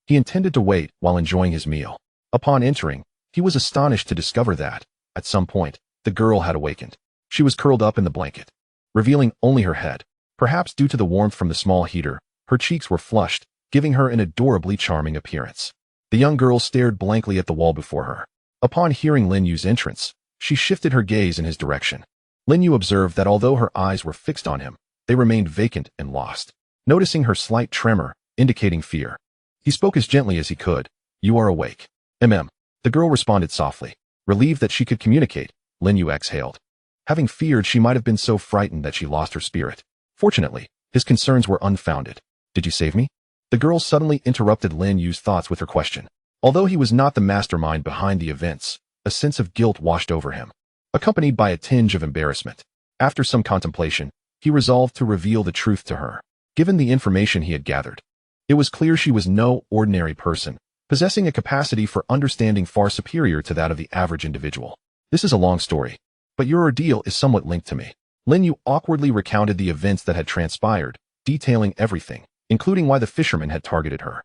He intended to wait while enjoying his meal. Upon entering, he was astonished to discover that, at some point, the girl had awakened. She was curled up in the blanket, revealing only her head. Perhaps due to the warmth from the small heater, her cheeks were flushed, giving her an adorably charming appearance. The young girl stared blankly at the wall before her. Upon hearing Lin Yu's entrance, she shifted her gaze in his direction. Lin Yu observed that although her eyes were fixed on him, they remained vacant and lost. Noticing her slight tremor, indicating fear, he spoke as gently as he could. You are awake. The girl responded softly. Relieved that she could communicate, Lin Yu exhaled, having feared she might have been so frightened that she lost her spirit. Fortunately, his concerns were unfounded. Did you save me? The girl suddenly interrupted Lin Yu's thoughts with her question. Although he was not the mastermind behind the events, a sense of guilt washed over him, accompanied by a tinge of embarrassment. After some contemplation, he resolved to reveal the truth to her. Given the information he had gathered, it was clear she was no ordinary person, possessing a capacity for understanding far superior to that of the average individual. This is a long story, but your ordeal is somewhat linked to me. Lin Yu awkwardly recounted the events that had transpired, detailing everything, including why the fisherman had targeted her.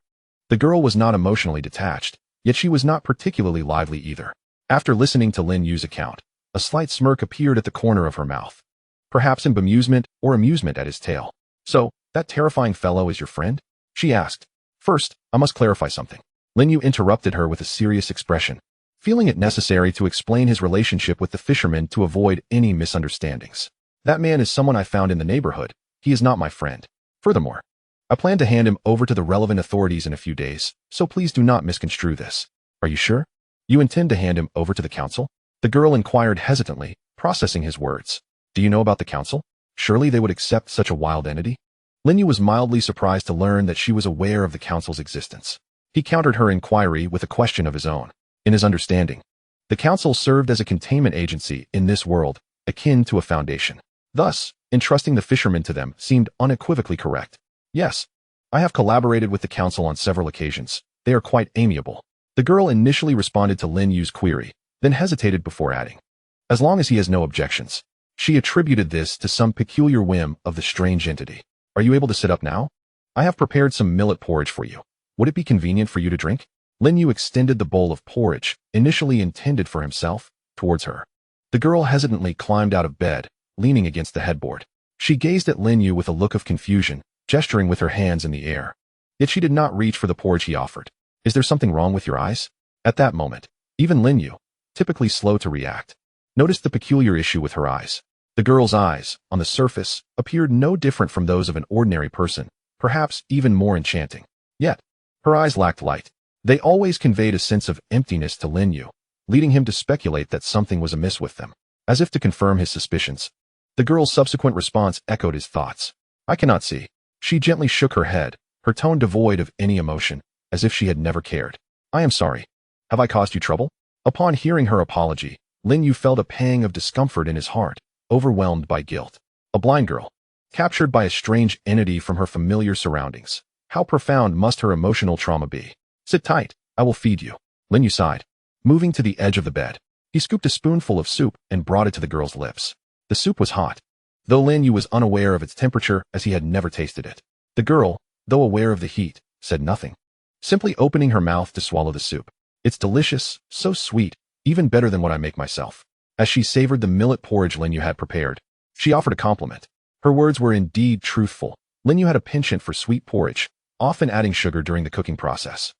The girl was not emotionally detached, yet she was not particularly lively either. After listening to Lin Yu's account, a slight smirk appeared at the corner of her mouth, perhaps in bemusement or amusement at his tale. So, that terrifying fellow is your friend? She asked. First, I must clarify something. Lin Yu interrupted her with a serious expression, feeling it necessary to explain his relationship with the fisherman to avoid any misunderstandings. That man is someone I found in the neighborhood. He is not my friend. Furthermore, I plan to hand him over to the relevant authorities in a few days, so please do not misconstrue this. Are you sure? You intend to hand him over to the council? The girl inquired hesitantly, processing his words. Do you know about the council? Surely they would accept such a wild entity? Lin Yu was mildly surprised to learn that she was aware of the council's existence. He countered her inquiry with a question of his own. In his understanding, the council served as a containment agency in this world, akin to a foundation. Thus, entrusting the fisherman to them seemed unequivocally correct. Yes, I have collaborated with the council on several occasions. They are quite amiable. The girl initially responded to Lin Yu's query, then hesitated before adding, as long as he has no objections. She attributed this to some peculiar whim of the strange entity. Are you able to sit up now? I have prepared some millet porridge for you. Would it be convenient for you to drink? Lin Yu extended the bowl of porridge, initially intended for himself, towards her. The girl hesitantly climbed out of bed, leaning against the headboard. She gazed at Lin Yu with a look of confusion, gesturing with her hands in the air. Yet she did not reach for the porridge he offered. Is there something wrong with your eyes? At that moment, even Lin Yu, typically slow to react, noticed the peculiar issue with her eyes. The girl's eyes, on the surface, appeared no different from those of an ordinary person, perhaps even more enchanting. Yet, her eyes lacked light. They always conveyed a sense of emptiness to Lin Yu, leading him to speculate that something was amiss with them. As if to confirm his suspicions, the girl's subsequent response echoed his thoughts. I cannot see. She gently shook her head, her tone devoid of any emotion, as if she had never cared. I am sorry. Have I caused you trouble? Upon hearing her apology, Lin Yu felt a pang of discomfort in his heart, overwhelmed by guilt. A blind girl, captured by a strange entity from her familiar surroundings. How profound must her emotional trauma be? Sit tight, I will feed you. Lin Yu sighed. Moving to the edge of the bed, he scooped a spoonful of soup and brought it to the girl's lips. The soup was hot, though Lin Yu was unaware of its temperature as he had never tasted it. The girl, though aware of the heat, said nothing, simply opening her mouth to swallow the soup. It's delicious, so sweet, even better than what I make myself. As she savored the millet porridge Lin Yu had prepared, she offered a compliment. Her words were indeed truthful. Lin Yu had a penchant for sweet porridge, often adding sugar during the cooking process.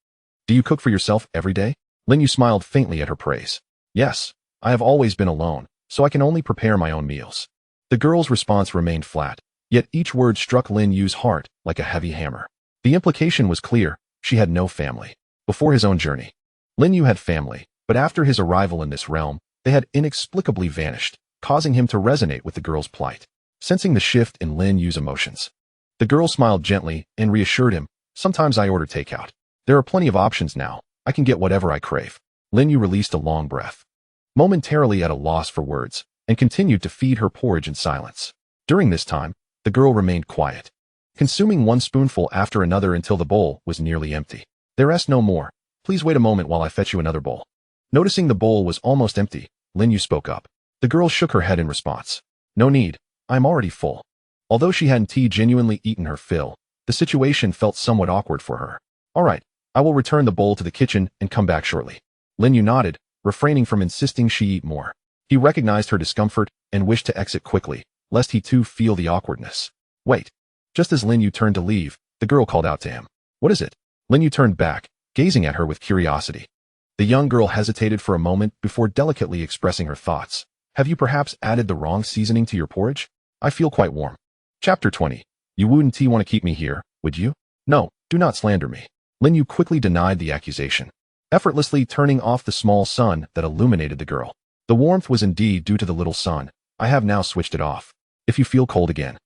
Do you cook for yourself every day? Lin Yu smiled faintly at her praise. Yes, I have always been alone, so I can only prepare my own meals. The girl's response remained flat, yet each word struck Lin Yu's heart like a heavy hammer. The implication was clear: she had no family. Before his own journey, Lin Yu had family, but after his arrival in this realm, they had inexplicably vanished, causing him to resonate with the girl's plight. Sensing the shift in Lin Yu's emotions, the girl smiled gently and reassured him, "Sometimes I order takeout. There are plenty of options now. I can get whatever I crave." Lin Yu released a long breath, momentarily at a loss for words, and continued to feed her porridge in silence. During this time, the girl remained quiet, consuming one spoonful after another until the bowl was nearly empty. "There is no more. Please wait a moment while I fetch you another bowl." Noticing the bowl was almost empty, Lin Yu spoke up. The girl shook her head in response. "No need. I'm already full." Although she hadn't genuinely eaten her fill, the situation felt somewhat awkward for her. "All right, I will return the bowl to the kitchen and come back shortly." Lin Yu nodded, refraining from insisting she eat more. He recognized her discomfort and wished to exit quickly, lest he too feel the awkwardness. "Wait." Just as Lin Yu turned to leave, the girl called out to him. "What is it?" Lin Yu turned back, gazing at her with curiosity. The young girl hesitated for a moment before delicately expressing her thoughts. "Have you perhaps added the wrong seasoning to your porridge? I feel quite warm." Chapter 20. "You wouldn't want to keep me here, would you?" "No, do not slander me." Lin Yu quickly denied the accusation, effortlessly turning off the small sun that illuminated the girl. The warmth was indeed due to the little sun. I have now switched it off. If you feel cold again,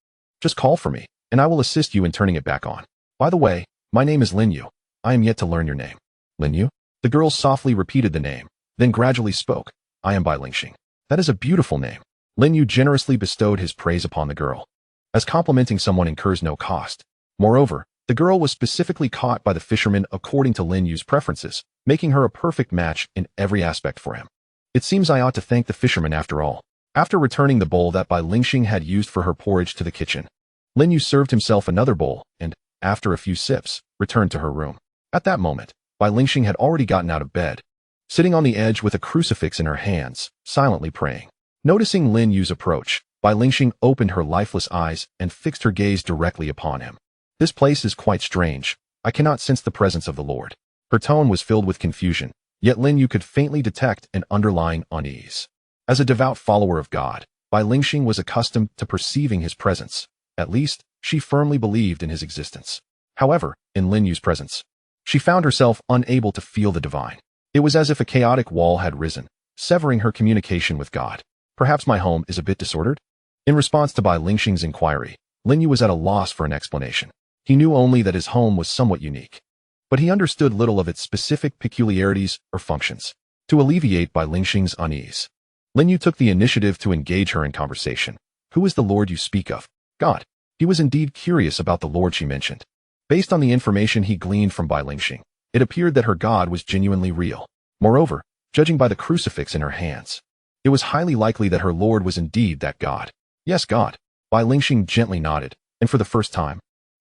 just call for me, and I will assist you in turning it back on. By the way, my name is Lin Yu. I am yet to learn your name." "Lin Yu?" The girl softly repeated the name, then gradually spoke. "I am by Lingxing." "That is a beautiful name." Lin Yu generously bestowed his praise upon the girl, as complimenting someone incurs no cost. Moreover, the girl was specifically caught by the fisherman according to Lin Yu's preferences, making her a perfect match in every aspect for him. It seems I ought to thank the fisherman after all. After returning the bowl that Bai Lingxing had used for her porridge to the kitchen, Lin Yu served himself another bowl and, after a few sips, returned to her room. At that moment, Bai Lingxing had already gotten out of bed, sitting on the edge with a crucifix in her hands, silently praying. Noticing Lin Yu's approach, Bai Lingxing opened her lifeless eyes and fixed her gaze directly upon him. "This place is quite strange. I cannot sense the presence of the Lord." Her tone was filled with confusion, yet Lin Yu could faintly detect an underlying unease. As a devout follower of God, Bai Lingxing was accustomed to perceiving his presence. At least, she firmly believed in his existence. However, in Lin Yu's presence, she found herself unable to feel the divine. It was as if a chaotic wall had risen, severing her communication with God. "Perhaps my home is a bit disordered?" In response to Bai Lingxing's inquiry, Lin Yu was at a loss for an explanation. He knew only that his home was somewhat unique, but he understood little of its specific peculiarities or functions. To alleviate Bai Lingxing's unease, Lin Yu took the initiative to engage her in conversation. "Who is the Lord you speak of?" "God." He was indeed curious about the Lord she mentioned. Based on the information he gleaned from Bai Lingxing, it appeared that her God was genuinely real. Moreover, judging by the crucifix in her hands, it was highly likely that her Lord was indeed that God. "Yes, God." Bai Lingxing gently nodded, and for the first time,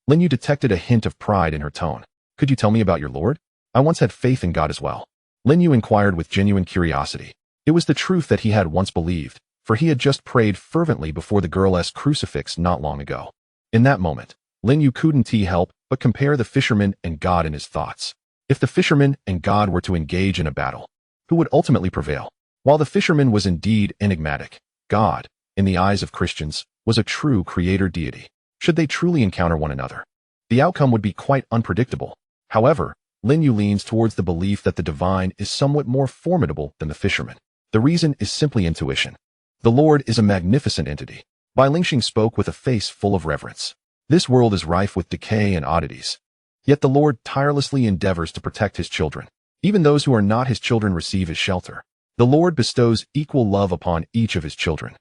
Lin Yu detected a hint of pride in her tone. "Could you tell me about your Lord? I once had faith in God as well." Lin Yu inquired with genuine curiosity. It was the truth that he had once believed, for he had just prayed fervently before the girl's crucifix not long ago. In that moment, Lin Yu couldn't help but compare the fisherman and God in his thoughts. If the fisherman and God were to engage in a battle, who would ultimately prevail? While the fisherman was indeed enigmatic, God, in the eyes of Christians, was a true creator deity. Should they truly encounter one another, the outcome would be quite unpredictable. However, Lin Yu leans towards the belief that the divine is somewhat more formidable than the fisherman. The reason is simply intuition. The Lord is a magnificent entity. Bai Lingxing spoke with a face full of reverence. This world is rife with decay and oddities. Yet the Lord tirelessly endeavors to protect his children. Even those who are not his children receive his shelter. The Lord bestows equal love upon each of his children.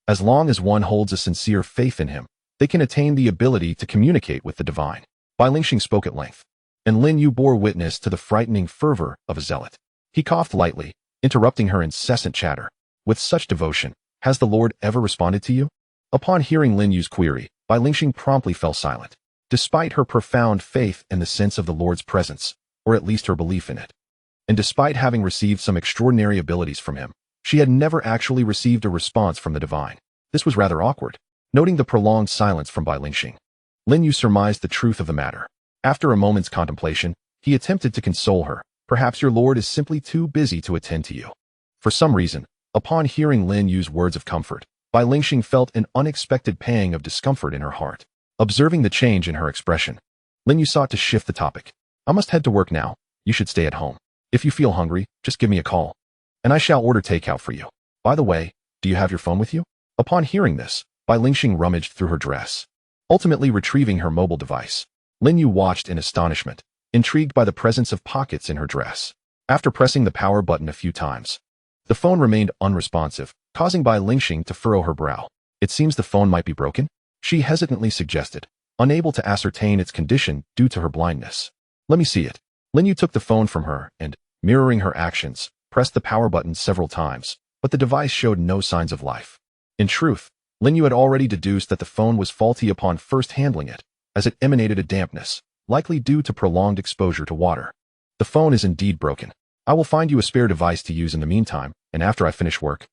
As long as one holds a sincere faith in him, they can attain the ability to communicate with the divine. Bai Lingxing spoke at length, and Lin Yu bore witness to the frightening fervor of a zealot. He coughed lightly, interrupting her incessant chatter. "With such devotion, has the Lord ever responded to you?" Upon hearing Lin Yu's query, Bai Lingxing promptly fell silent. Despite her profound faith in the sense of the Lord's presence, or at least her belief in it, and despite having received some extraordinary abilities from him, she had never actually received a response from the divine. This was rather awkward. Noting the prolonged silence from Bai Lingxing, Lin Yu surmised the truth of the matter. After a moment's contemplation, he attempted to console her. "Perhaps your Lord is simply too busy to attend to you. For some reason, Upon hearing Lin Yu's words of comfort, Bai Lingxing felt an unexpected pang of discomfort in her heart. Observing the change in her expression, Lin Yu sought to shift the topic. I must head to work now. You should stay at home. If you feel hungry, just give me a call, and I shall order takeout for you. By the way, do you have your phone with you? Upon hearing this, Bai Lingxing rummaged through her dress, ultimately retrieving her mobile device. Lin Yu watched in astonishment, intrigued by the presence of pockets in her dress. After pressing the power button a few times, the phone remained unresponsive, causing Bai Lingxing to furrow her brow. It seems the phone might be broken, she hesitantly suggested, unable to ascertain its condition due to her blindness. Let me see it. Lin Yu took the phone from her and, mirroring her actions, pressed the power button several times, but the device showed no signs of life. In truth, Lin Yu had already deduced that the phone was faulty upon first handling it, as it emanated a dampness, likely due to prolonged exposure to water. The phone is indeed broken. I will find you a spare device to use in the meantime, and after I finish work,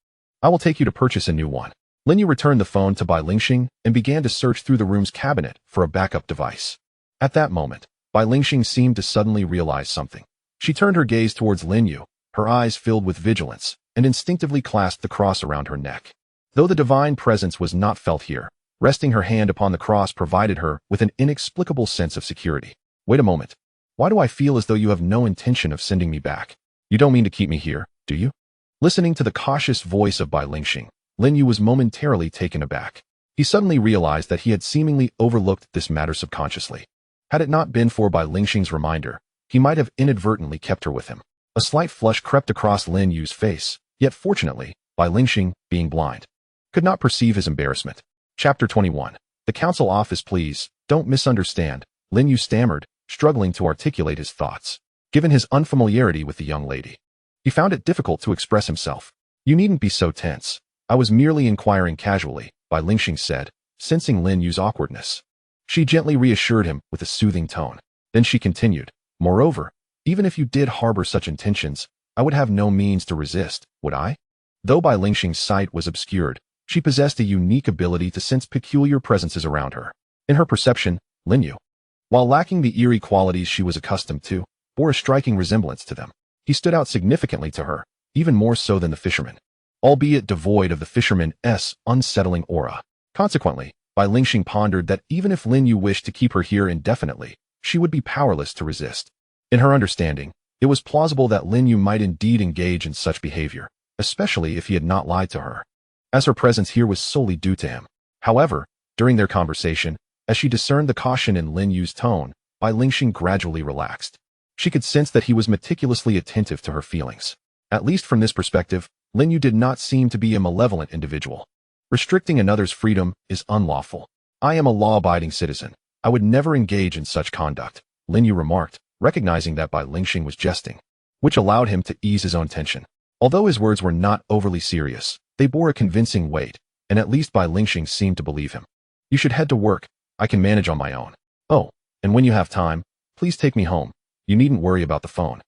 I will take you to purchase a new one. Lin Yu returned the phone to Bai Lingxing and began to search through the room's cabinet for a backup device. At that moment, Bai Lingxing seemed to suddenly realize something. She turned her gaze towards Lin Yu, her eyes filled with vigilance, and instinctively clasped the cross around her neck. Though the divine presence was not felt here, resting her hand upon the cross provided her with an inexplicable sense of security. Wait a moment. Why do I feel as though you have no intention of sending me back? You don't mean to keep me here, do you? Listening to the cautious voice of Bai Lingxing, Lin Yu was momentarily taken aback. He suddenly realized that he had seemingly overlooked this matter subconsciously. Had it not been for Bai Lingxing's reminder, he might have inadvertently kept her with him. A slight flush crept across Lin Yu's face, yet fortunately, Bai Lingxing, being blind, could not perceive his embarrassment. Chapter 21. The council office, please, don't misunderstand, Lin Yu stammered, struggling to articulate his thoughts. Given his unfamiliarity with the young lady, he found it difficult to express himself. You needn't be so tense. I was merely inquiring casually, Bai Lingxing said, sensing Lin Yu's awkwardness. She gently reassured him with a soothing tone. Then she continued, moreover, even if you did harbor such intentions, I would have no means to resist, would I? Though Bai Lingxing's sight was obscured, she possessed a unique ability to sense peculiar presences around her. In her perception, Lin Yu, while lacking the eerie qualities she was accustomed to, bore a striking resemblance to them. He stood out significantly to her, even more so than the fisherman, albeit devoid of the fisherman's unsettling aura. Consequently, Bai Lingxing pondered that even if Lin Yu wished to keep her here indefinitely, she would be powerless to resist. In her understanding, it was plausible that Lin Yu might indeed engage in such behavior, especially if he had not lied to her, as her presence here was solely due to him. However, during their conversation, as she discerned the caution in Lin Yu's tone, Bai Lingxing gradually relaxed. She could sense that he was meticulously attentive to her feelings. At least from this perspective, Lin Yu did not seem to be a malevolent individual. Restricting another's freedom is unlawful. I am a law-abiding citizen. I would never engage in such conduct, Lin Yu remarked, recognizing that Bai Lingxing was jesting, which allowed him to ease his own tension. Although his words were not overly serious, they bore a convincing weight, and at least Bai Lingxing seemed to believe him. You should head to work. I can manage on my own. Oh, and when you have time, please take me home. You needn't worry about the phone.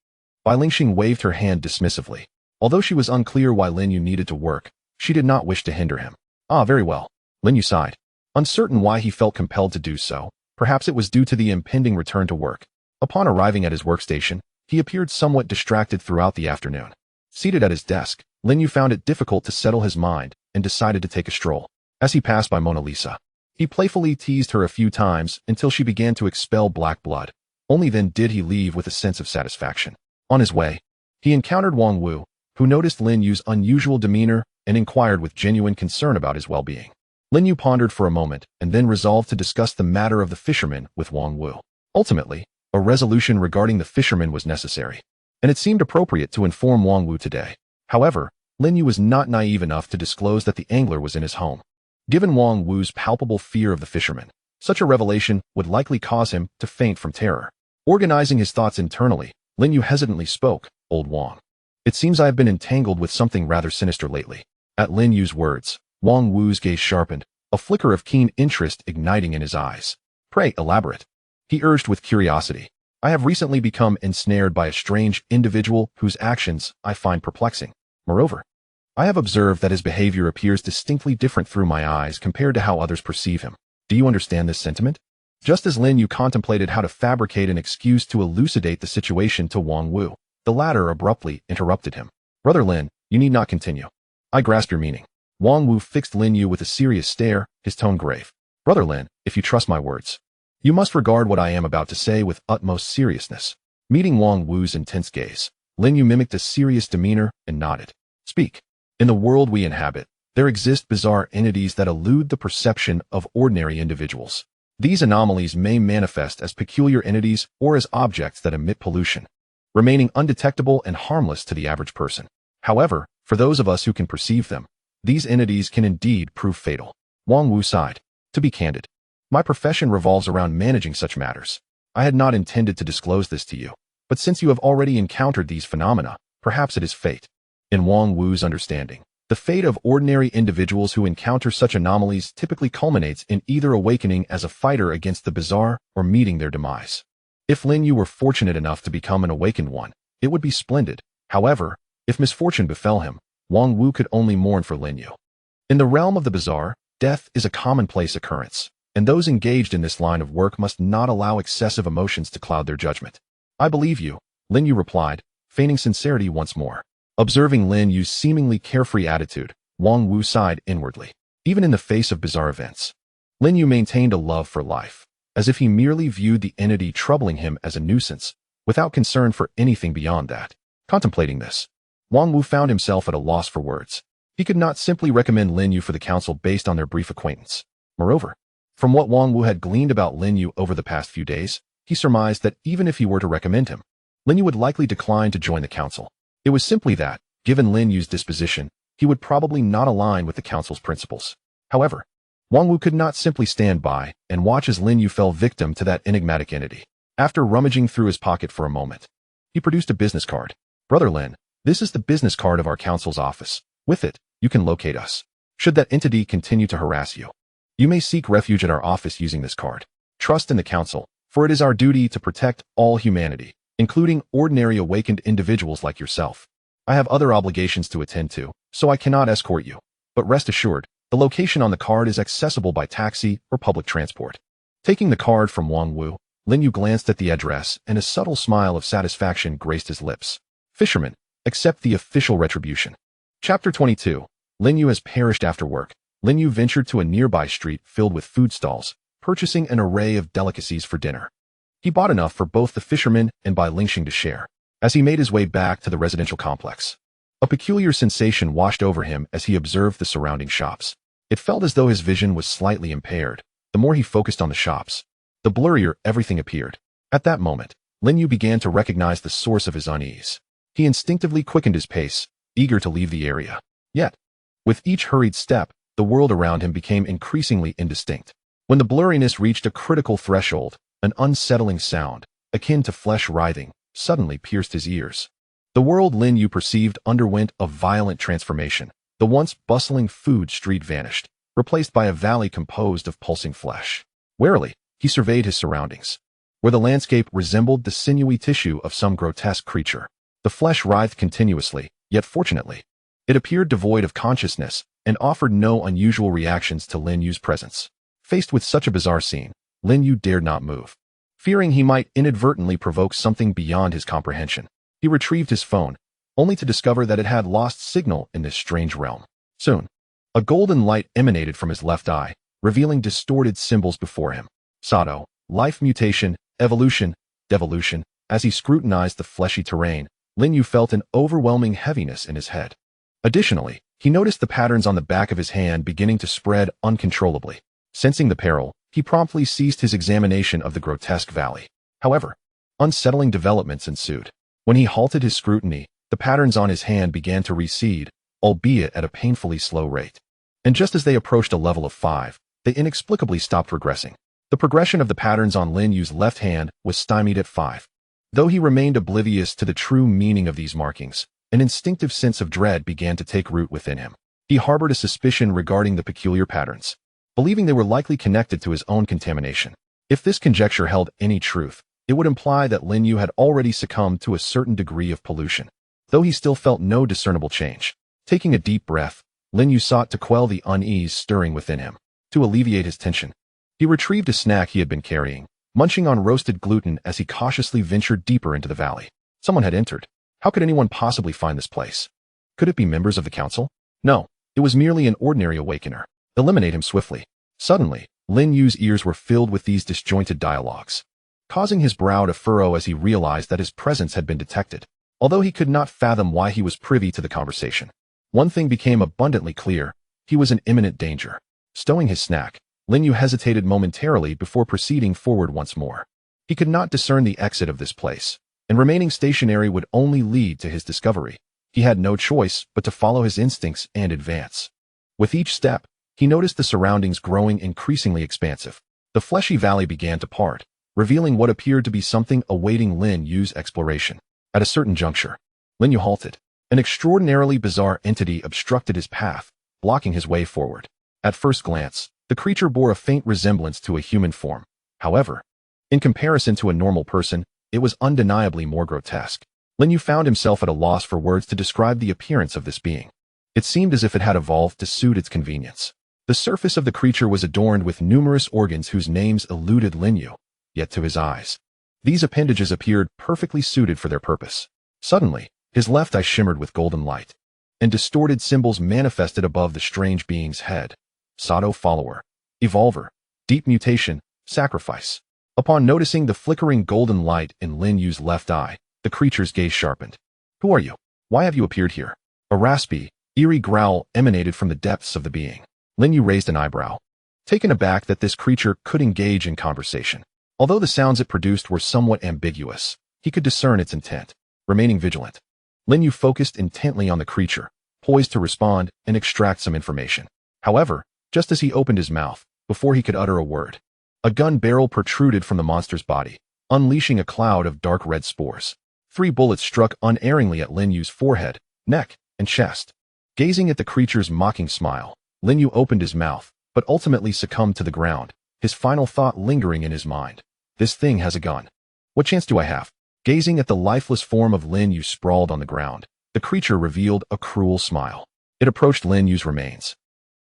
Bai Lingxing waved her hand dismissively. Although she was unclear why Lin Yu needed to work, she did not wish to hinder him. Ah, very well. Lin Yu sighed, uncertain why he felt compelled to do so. Perhaps it was due to the impending return to work. Upon arriving at his workstation, he appeared somewhat distracted throughout the afternoon. Seated at his desk, Lin Yu found it difficult to settle his mind and decided to take a stroll. As he passed by Mona Lisa, he playfully teased her a few times until she began to expel black blood. Only then did he leave with a sense of satisfaction. On his way, he encountered Wang Wu, who noticed Lin Yu's unusual demeanor and inquired with genuine concern about his well-being. Lin Yu pondered for a moment and then resolved to discuss the matter of the fisherman with Wang Wu. Ultimately, a resolution regarding the fisherman was necessary, and it seemed appropriate to inform Wang Wu today. However, Lin Yu was not naive enough to disclose that the angler was in his home. Given Wang Wu's palpable fear of the fisherman, such a revelation would likely cause him to faint from terror. Organizing his thoughts internally, Lin Yu hesitantly spoke, Old Wang. It seems I have been entangled with something rather sinister lately. At Lin Yu's words, Wang Wu's gaze sharpened, a flicker of keen interest igniting in his eyes. Pray elaborate, he urged with curiosity. I have recently become ensnared by a strange individual whose actions I find perplexing. Moreover, I have observed that his behavior appears distinctly different through my eyes compared to how others perceive him. Do you understand this sentiment? Just as Lin Yu contemplated how to fabricate an excuse to elucidate the situation to Wang Wu, the latter abruptly interrupted him. Brother Lin, you need not continue. I grasp your meaning. Wang Wu fixed Lin You with a serious stare, his tone grave. Brother Lin, if you trust my words, you must regard what I am about to say with utmost seriousness. Meeting Wang Wu's intense gaze, Lin You mimicked a serious demeanor and nodded. Speak. In the world we inhabit, there exist bizarre entities that elude the perception of ordinary individuals. These anomalies may manifest as peculiar entities or as objects that emit pollution, remaining undetectable and harmless to the average person. However, for those of us who can perceive them, these entities can indeed prove fatal. Wang Wu sighed. To be candid, my profession revolves around managing such matters. I had not intended to disclose this to you, but since you have already encountered these phenomena, perhaps it is fate. In Wang Wu's understanding, the fate of ordinary individuals who encounter such anomalies typically culminates in either awakening as a fighter against the bizarre or meeting their demise. If Lin You were fortunate enough to become an awakened one, it would be splendid. However, if misfortune befell him, Wang Wu could only mourn for Lin You. In the realm of the bizarre, death is a commonplace occurrence, and those engaged in this line of work must not allow excessive emotions to cloud their judgment. I believe you, Lin You replied, feigning sincerity once more. Observing Lin Yu's seemingly carefree attitude, Wang Wu sighed inwardly. Even in the face of bizarre events, Lin You maintained a love for life, as if he merely viewed the entity troubling him as a nuisance, without concern for anything beyond that. Contemplating this, Wang Wu found himself at a loss for words. He could not simply recommend Lin You for the council based on their brief acquaintance. Moreover, from what Wang Wu had gleaned about Lin You over the past few days, he surmised that even if he were to recommend him, Lin You would likely decline to join the council. It was simply that, given Lin Yu's disposition, he would probably not align with the council's principles. However, Wang Wu could not simply stand by and watch as Lin You fell victim to that enigmatic entity. After rummaging through his pocket for a moment, he produced a business card. Brother Lin, this is the business card of our council's office. With it, you can locate us. Should that entity continue to harass you, you may seek refuge at our office using this card. Trust in the council, for it is our duty to protect all humanity, including ordinary awakened individuals like yourself. I have other obligations to attend to, so I cannot escort you. But rest assured, the location on the card is accessible by taxi or public transport. Taking the card from Wang Wu, Lin Yu glanced at the address and a subtle smile of satisfaction graced his lips. Fisherman, accept the official retribution. Chapter 22. Lin Yu has perished after work. Lin Yu ventured to a nearby street filled with food stalls, purchasing an array of delicacies for dinner. He bought enough for both the fisherman and Bai Lingxing to share. As he made his way back to the residential complex, a peculiar sensation washed over him as he observed the surrounding shops. It felt as though his vision was slightly impaired. The more he focused on the shops, the blurrier everything appeared. At that moment, Lin Yu began to recognize the source of his unease. He instinctively quickened his pace, eager to leave the area. Yet, with each hurried step, the world around him became increasingly indistinct. When the blurriness reached a critical threshold, an unsettling sound, akin to flesh writhing, suddenly pierced his ears. The world Lin Yu perceived underwent a violent transformation. The once bustling food street vanished, replaced by a valley composed of pulsing flesh. Warily, he surveyed his surroundings, where the landscape resembled the sinewy tissue of some grotesque creature. The flesh writhed continuously, yet fortunately, it appeared devoid of consciousness and offered no unusual reactions to Lin Yu's presence. Faced with such a bizarre scene, Lin Yu dared not move. Fearing he might inadvertently provoke something beyond his comprehension, he retrieved his phone, only to discover that it had lost signal in this strange realm. Soon, a golden light emanated from his left eye, revealing distorted symbols before him. Sato, life mutation, evolution, devolution. As he scrutinized the fleshy terrain, Lin Yu felt an overwhelming heaviness in his head. Additionally, he noticed the patterns on the back of his hand beginning to spread uncontrollably. Sensing the peril, he promptly ceased his examination of the grotesque valley. However, unsettling developments ensued. When he halted his scrutiny, the patterns on his hand began to recede, albeit at a painfully slow rate. And just as they approached a level of 5, they inexplicably stopped regressing. The progression of the patterns on Lin Yu's left hand was stymied at 5. Though he remained oblivious to the true meaning of these markings, an instinctive sense of dread began to take root within him. He harbored a suspicion regarding the peculiar patterns, believing they were likely connected to his own contamination. If this conjecture held any truth, it would imply that Lin Yu had already succumbed to a certain degree of pollution. Though he still felt no discernible change. Taking a deep breath, Lin Yu sought to quell the unease stirring within him. To alleviate his tension, he retrieved a snack he had been carrying, munching on roasted gluten as he cautiously ventured deeper into the valley. Someone had entered. How could anyone possibly find this place? Could it be members of the council? No, it was merely an ordinary awakener. Eliminate him swiftly. Suddenly, Lin Yu's ears were filled with these disjointed dialogues, causing his brow to furrow as he realized that his presence had been detected. Although he could not fathom why he was privy to the conversation, one thing became abundantly clear: he was in imminent danger. Stowing his snack, Lin You hesitated momentarily before proceeding forward once more. He could not discern the exit of this place, and remaining stationary would only lead to his discovery. He had no choice but to follow his instincts and advance. With each step, he noticed the surroundings growing increasingly expansive. The fleshy valley began to part, revealing what appeared to be something awaiting Lin Yu's exploration. At a certain juncture, Lin Yu halted. An extraordinarily bizarre entity obstructed his path, blocking his way forward. At first glance, the creature bore a faint resemblance to a human form. However, in comparison to a normal person, it was undeniably more grotesque. Lin Yu found himself at a loss for words to describe the appearance of this being. It seemed as if it had evolved to suit its convenience. The surface of the creature was adorned with numerous organs whose names eluded Lin Yu, yet to his eyes, these appendages appeared perfectly suited for their purpose. Suddenly, his left eye shimmered with golden light, and distorted symbols manifested above the strange being's head. Kowtow follower, evolver, deep mutation, sacrifice. Upon noticing the flickering golden light in Lin Yu's left eye, the creature's gaze sharpened. Who are you? Why have you appeared here? A raspy, eerie growl emanated from the depths of the being. Lin Yu raised an eyebrow, taken aback that this creature could engage in conversation. Although the sounds it produced were somewhat ambiguous, he could discern its intent. Remaining vigilant, Lin Yu focused intently on the creature, poised to respond and extract some information. However, just as he opened his mouth, before he could utter a word, a gun barrel protruded from the monster's body, unleashing a cloud of dark red spores. 3 bullets struck unerringly at Lin Yu's forehead, neck, and chest. Gazing at the creature's mocking smile, Lin Yu opened his mouth, but ultimately succumbed to the ground, his final thought lingering in his mind. This thing has a gun. What chance do I have? Gazing at the lifeless form of Lin Yu sprawled on the ground, the creature revealed a cruel smile. It approached Lin Yu's remains,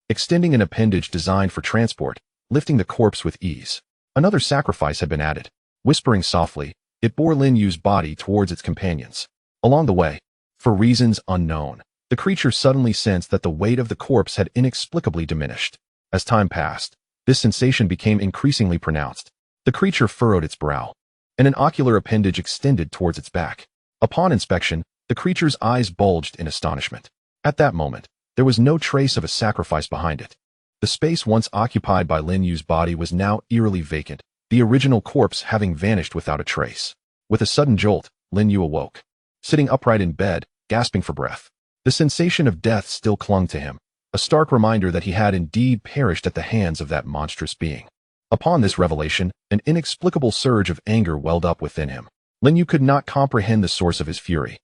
extending an appendage designed for transport, lifting the corpse with ease. Another sacrifice had been added. Whispering softly, it bore Lin Yu's body towards its companions. Along the way, for reasons unknown, the creature suddenly sensed that the weight of the corpse had inexplicably diminished. As time passed, this sensation became increasingly pronounced. The creature furrowed its brow, and an ocular appendage extended towards its back. Upon inspection, the creature's eyes bulged in astonishment. At that moment, there was no trace of a sacrifice behind it. The space once occupied by Lin Yu's body was now eerily vacant, the original corpse having vanished without a trace. With a sudden jolt, Lin Yu awoke, sitting upright in bed, gasping for breath. The sensation of death still clung to him, a stark reminder that he had indeed perished at the hands of that monstrous being. Upon this revelation, an inexplicable surge of anger welled up within him. Lin Yu could not comprehend the source of his fury.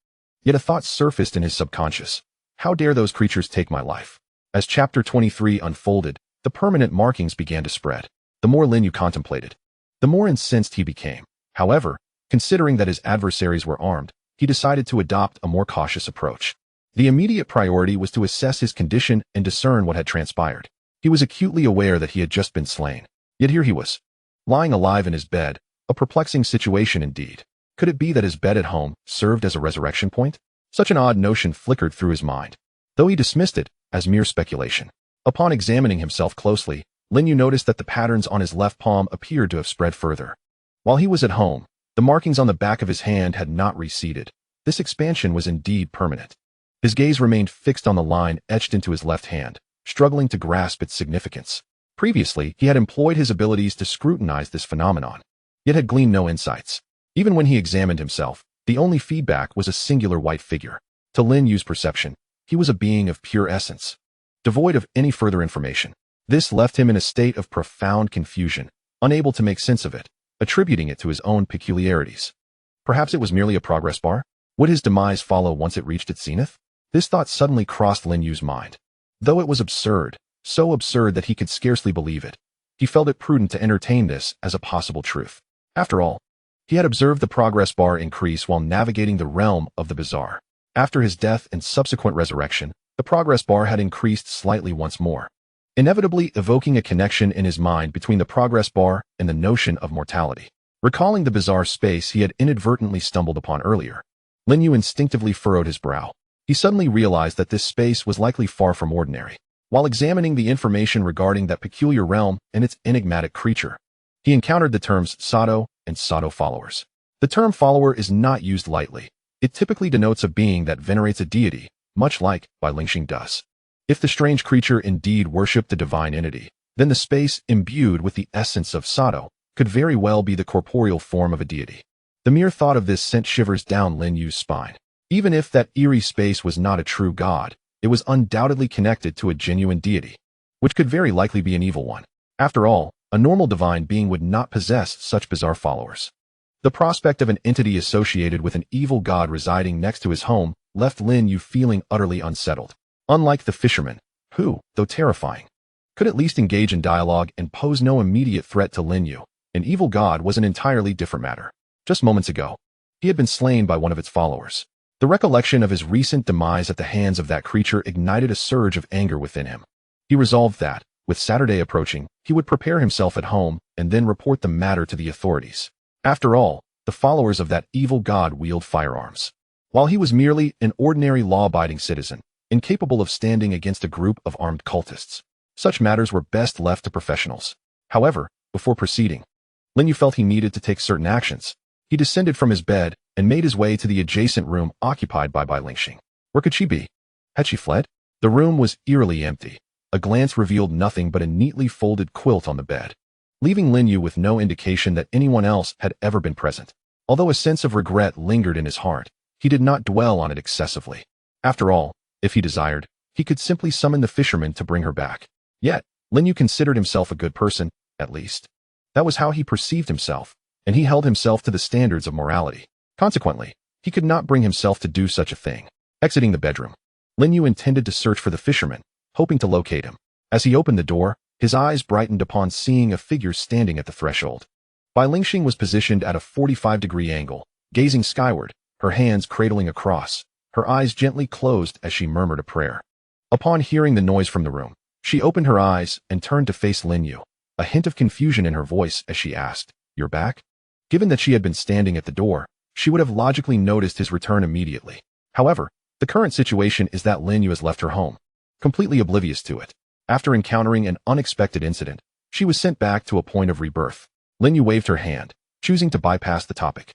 Yet a thought surfaced in his subconscious. How dare those creatures take my life? As chapter 23 unfolded, the permanent markings began to spread. The more Lin Yu contemplated, the more incensed he became. However, considering that his adversaries were armed, he decided to adopt a more cautious approach. The immediate priority was to assess his condition and discern what had transpired. He was acutely aware that he had just been slain. Yet here he was, lying alive in his bed, a perplexing situation indeed. Could it be that his bed at home served as a resurrection point? Such an odd notion flickered through his mind, though he dismissed it as mere speculation. Upon examining himself closely, Lin Yu noticed that the patterns on his left palm appeared to have spread further. While he was at home, the markings on the back of his hand had not receded. This expansion was indeed permanent. His gaze remained fixed on the line etched into his left hand, struggling to grasp its significance. Previously, he had employed his abilities to scrutinize this phenomenon, yet had gleaned no insights. Even when he examined himself, the only feedback was a singular white figure. To Lin Yu's perception, he was a being of pure essence, devoid of any further information. This left him in a state of profound confusion, unable to make sense of it, attributing it to his own peculiarities. Perhaps it was merely a progress bar? Would his demise follow once it reached its zenith? This thought suddenly crossed Lin Yu's mind. Though it was absurd, so absurd that he could scarcely believe it, he felt it prudent to entertain this as a possible truth. After all, he had observed the progress bar increase while navigating the realm of the bizarre. After his death and subsequent resurrection, the progress bar had increased slightly once more, inevitably evoking a connection in his mind between the progress bar and the notion of mortality. Recalling the bizarre space he had inadvertently stumbled upon earlier, Lin Yu instinctively furrowed his brow. he suddenly realized that this space was likely far from ordinary. While examining the information regarding that peculiar realm and its enigmatic creature, he encountered the terms Sato and Sato followers. The term follower is not used lightly. It typically denotes a being that venerates a deity, much like Lingxing does. If the strange creature indeed worshipped the divine entity, then the space imbued with the essence of Sato could very well be the corporeal form of a deity. The mere thought of this sent shivers down Lin Yu's spine. Even if that eerie space was not a true god, it was undoubtedly connected to a genuine deity, which could very likely be an evil one. After all, a normal divine being would not possess such bizarre followers. The prospect of an entity associated with an evil god residing next to his home left Lin Yu feeling utterly unsettled. Unlike the fisherman, who, though terrifying, could at least engage in dialogue and pose no immediate threat to Lin Yu, an evil god was an entirely different matter. Just moments ago, he had been slain by one of its followers. The recollection of his recent demise at the hands of that creature ignited a surge of anger within him. He resolved that, with Saturday approaching, he would prepare himself at home and then report the matter to the authorities. After all, the followers of that evil god wield firearms, while he was merely an ordinary law-abiding citizen, incapable of standing against a group of armed cultists. Such matters were best left to professionals. However, before proceeding, Lin Yu felt he needed to take certain actions. He descended from his bed and made his way to the adjacent room occupied by Lingxing. Where could she be? Had she fled? The room was eerily empty. A glance revealed nothing but a neatly folded quilt on the bed, leaving Lin Yu with no indication that anyone else had ever been present. Although a sense of regret lingered in his heart, he did not dwell on it excessively. After all, if he desired, he could simply summon the fisherman to bring her back. Yet, Lin Yu considered himself a good person, at least. That was how he perceived himself, and he held himself to the standards of morality. Consequently, he could not bring himself to do such a thing. Exiting the bedroom, Lin Yu intended to search for the fisherman, hoping to locate him. As he opened the door, his eyes brightened upon seeing a figure standing at the threshold. Lingxing was positioned at a 45-degree angle, gazing skyward, her hands cradling a cross, her eyes gently closed as she murmured a prayer. Upon hearing the noise from the room, she opened her eyes and turned to face Lin Yu, a hint of confusion in her voice as she asked, "You're back?" Given that she had been standing at the door, she would have logically noticed his return immediately. However, the current situation is that Lin Yu has left her home, completely oblivious to it. After encountering an unexpected incident, she was sent back to a point of rebirth. Lin Yu waved her hand, choosing to bypass the topic.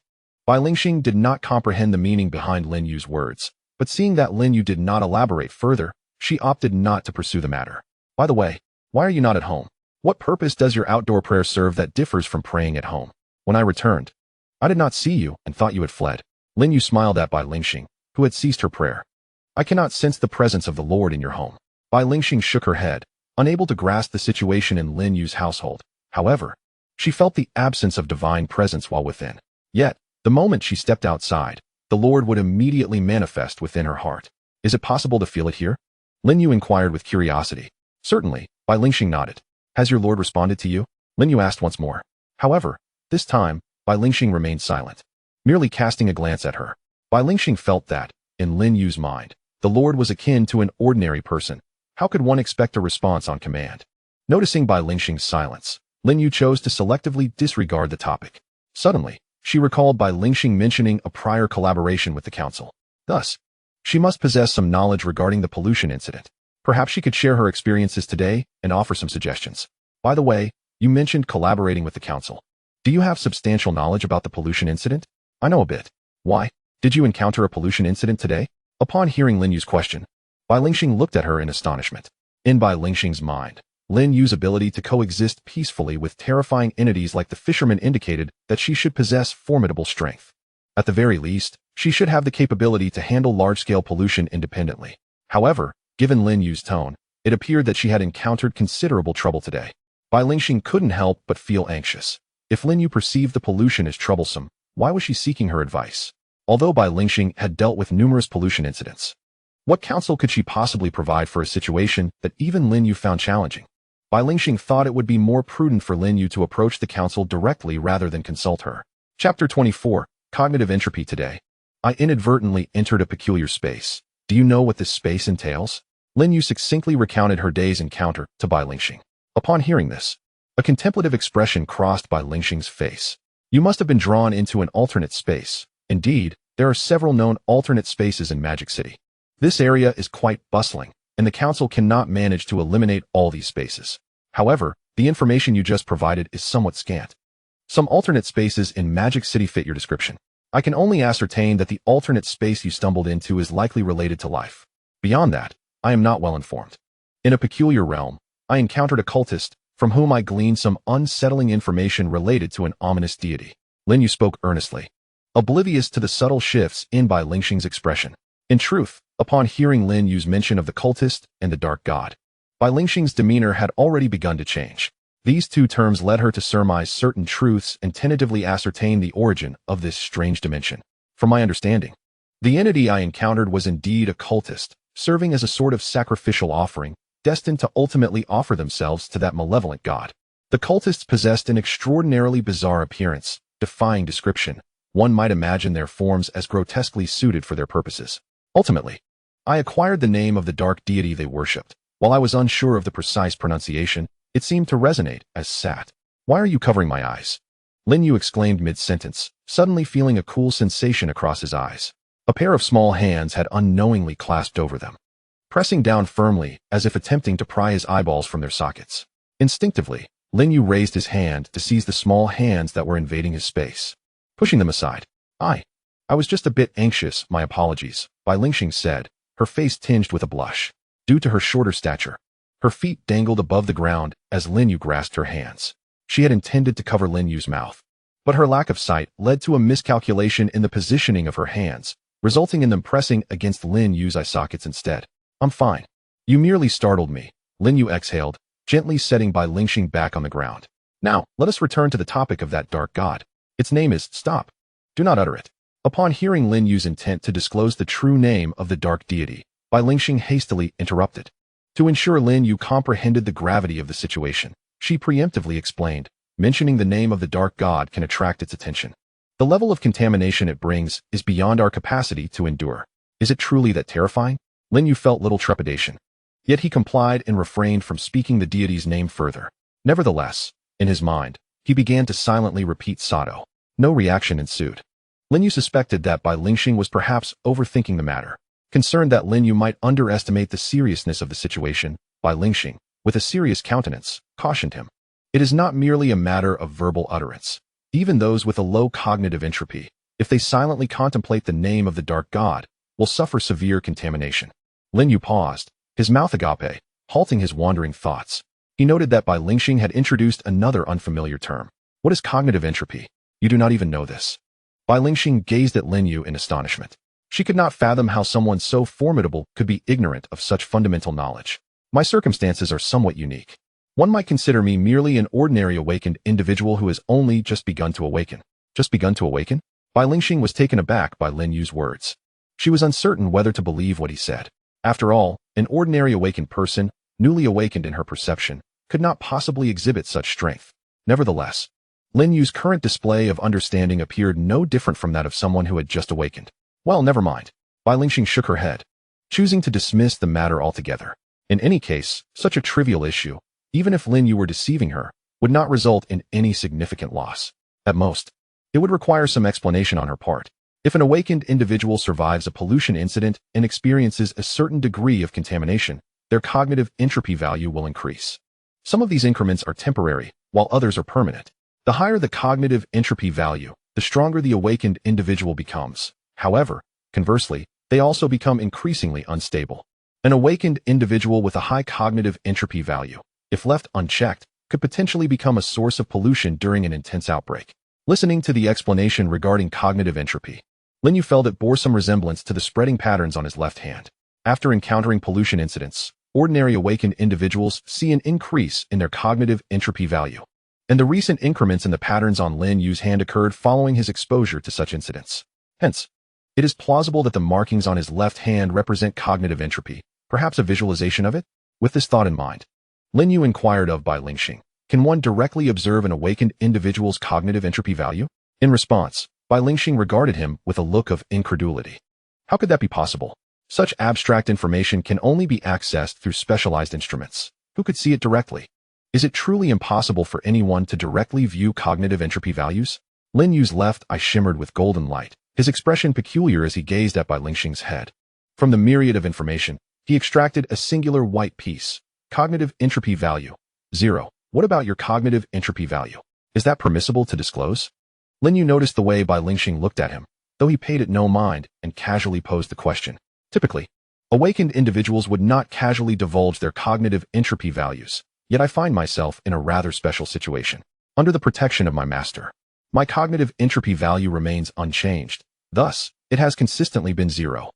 Lingxing did not comprehend the meaning behind Lin Yu's words, but seeing that Lin Yu did not elaborate further, she opted not to pursue the matter. "By the way, why are you not at home? What purpose does your outdoor prayer serve that differs from praying at home? When I returned, I did not see you and thought you had fled." Lin Yu smiled at Lingxing, who had ceased her prayer. "I cannot sense the presence of the Lord in your home." Lingxing shook her head, unable to grasp the situation in Lin Yu's household. However, she felt the absence of divine presence while within. Yet, the moment she stepped outside, the Lord would immediately manifest within her heart. "Is it possible to feel it here?" Lin Yu inquired with curiosity. "Certainly," Lingxing nodded. "Has your Lord responded to you?" Lin Yu asked once more. However, this time, Lingxing remained silent, merely casting a glance at her. Lingxing felt that, in Lin Yu's mind, the Lord was akin to an ordinary person. How could one expect a response on command? Noticing Lingxing's silence, Lin Yu chose to selectively disregard the topic. Suddenly, she recalled Lingxing mentioning a prior collaboration with the council. Thus, she must possess some knowledge regarding the pollution incident. Perhaps she could share her experiences today and offer some suggestions. "By the way, you mentioned collaborating with the council. Do you have substantial knowledge about the pollution incident?" "I know a bit." "Why? Did you encounter a pollution incident today?" Upon hearing Lin Yu's question, Lingxing looked at her in astonishment. In Lingxing's mind, Lin Yu's ability to coexist peacefully with terrifying entities like the fisherman indicated that she should possess formidable strength. At the very least, she should have the capability to handle large-scale pollution independently. However, given Lin Yu's tone, it appeared that she had encountered considerable trouble today. Lingxing couldn't help but feel anxious. If Lin Yu perceived the pollution as troublesome, why was she seeking her advice? Although Lingxing had dealt with numerous pollution incidents, what counsel could she possibly provide for a situation that even Lin Yu found challenging? Lingxing thought it would be more prudent for Lin Yu to approach the council directly rather than consult her. Chapter 24, Cognitive Entropy. Today, I inadvertently entered a peculiar space. Do you know what this space entails? Lin Yu succinctly recounted her day's encounter to Lingxing. Upon hearing this, a contemplative expression crossed Lingxing's face. "You must have been drawn into an alternate space. Indeed, there are several known alternate spaces in Magic City. This area is quite bustling, and the council cannot manage to eliminate all these spaces. However, the information you just provided is somewhat scant. Some alternate spaces in Magic City fit your description. I can only ascertain that the alternate space you stumbled into is likely related to life. Beyond that, I am not well informed. In a peculiar realm, I encountered a cultist from whom I gleaned some unsettling information related to an ominous deity. Lin You spoke earnestly, oblivious to the subtle shifts in Bai Lingxing's expression. In truth, upon hearing Lin Yu's mention of the cultist and the dark god, Bai Lingxing's demeanor had already begun to change. These two terms led her to surmise certain truths and tentatively ascertain the origin of this strange dimension. From my understanding, the entity I encountered was indeed a cultist, serving as a sort of sacrificial offering, destined to ultimately offer themselves to that malevolent god. The cultists possessed an extraordinarily bizarre appearance, defying description. One might imagine their forms as grotesquely suited for their purposes. Ultimately, I acquired the name of the dark deity they worshipped. While I was unsure of the precise pronunciation, it seemed to resonate as Sat. Why are you covering my eyes? Lin You exclaimed mid-sentence, suddenly feeling a cool sensation across his eyes. A pair of small hands had unknowingly clasped over them, pressing down firmly as if attempting to pry his eyeballs from their sockets. Instinctively, Lin Yu raised his hand to seize the small hands that were invading his space, pushing them aside. I was just a bit anxious, my apologies, Bai Lingxing said, her face tinged with a blush. Due to her shorter stature, her feet dangled above the ground as Lin Yu grasped her hands. She had intended to cover Lin Yu's mouth, but her lack of sight led to a miscalculation in the positioning of her hands, resulting in them pressing against Lin Yu's eye sockets instead. I'm fine. You merely startled me, Lin Yu exhaled, gently setting Bai Lingxing back on the ground. Now, let us return to the topic of that dark god. Its name is Stop. Do not utter it. Upon hearing Lin Yu's intent to disclose the true name of the dark deity, Bai Lingxing hastily interrupted. To ensure Lin Yu comprehended the gravity of the situation, she preemptively explained, mentioning the name of the dark god can attract its attention. The level of contamination it brings is beyond our capacity to endure. Is it truly that terrifying? Lin Yu felt little trepidation. Yet he complied and refrained from speaking the deity's name further. Nevertheless, in his mind, he began to silently repeat Sato. No reaction ensued. Lin Yu suspected that Bai Lingxing was perhaps overthinking the matter. Concerned that Lin Yu might underestimate the seriousness of the situation, Bai Lingxing, with a serious countenance, cautioned him. It is not merely a matter of verbal utterance. Even those with a low cognitive entropy, if they silently contemplate the name of the dark god, will suffer severe contamination. Lin Yu paused, his mouth agape, halting his wandering thoughts. He noted that Bai Lingxing had introduced another unfamiliar term. What is cognitive entropy? You do not even know this. Bai Lingxing gazed at Lin Yu in astonishment. She could not fathom how someone so formidable could be ignorant of such fundamental knowledge. My circumstances are somewhat unique. One might consider me merely an ordinary awakened individual who has only just begun to awaken. Just begun to awaken? Bai Lingxing was taken aback by Lin Yu's words. She was uncertain whether to believe what he said. After all, an ordinary awakened person, newly awakened in her perception, could not possibly exhibit such strength. Nevertheless, Lin Yu's current display of understanding appeared no different from that of someone who had just awakened. Well, never mind. Bai Lingxing shook her head, choosing to dismiss the matter altogether. In any case, such a trivial issue, even if Lin Yu were deceiving her, would not result in any significant loss. At most, it would require some explanation on her part. If an awakened individual survives a pollution incident and experiences a certain degree of contamination, their cognitive entropy value will increase. Some of these increments are temporary, while others are permanent. The higher the cognitive entropy value, the stronger the awakened individual becomes. However, conversely, they also become increasingly unstable. An awakened individual with a high cognitive entropy value, if left unchecked, could potentially become a source of pollution during an intense outbreak. Listening to the explanation regarding cognitive entropy, Lin Yu felt it bore some resemblance to the spreading patterns on his left hand. After encountering pollution incidents, ordinary awakened individuals see an increase in their cognitive entropy value. And the recent increments in the patterns on Lin Yu's hand occurred following his exposure to such incidents. Hence, it is plausible that the markings on his left hand represent cognitive entropy, perhaps a visualization of it? With this thought in mind, Lin Yu inquired of Bai Lingxing, can one directly observe an awakened individual's cognitive entropy value? In response, Bai Lingxing regarded him with a look of incredulity. How could that be possible? Such abstract information can only be accessed through specialized instruments. Who could see it directly? Is it truly impossible for anyone to directly view cognitive entropy values? Lin Yu's left eye shimmered with golden light, his expression peculiar as he gazed at Bai Lingxing's head. From the myriad of information, he extracted a singular white piece. Cognitive entropy value. 0. What about your cognitive entropy value? Is that permissible to disclose? Lin You noticed the way Bai Lingxing looked at him, though he paid it no mind and casually posed the question. Typically, awakened individuals would not casually divulge their cognitive entropy values, yet I find myself in a rather special situation. Under the protection of my master, my cognitive entropy value remains unchanged. Thus, it has consistently been 0.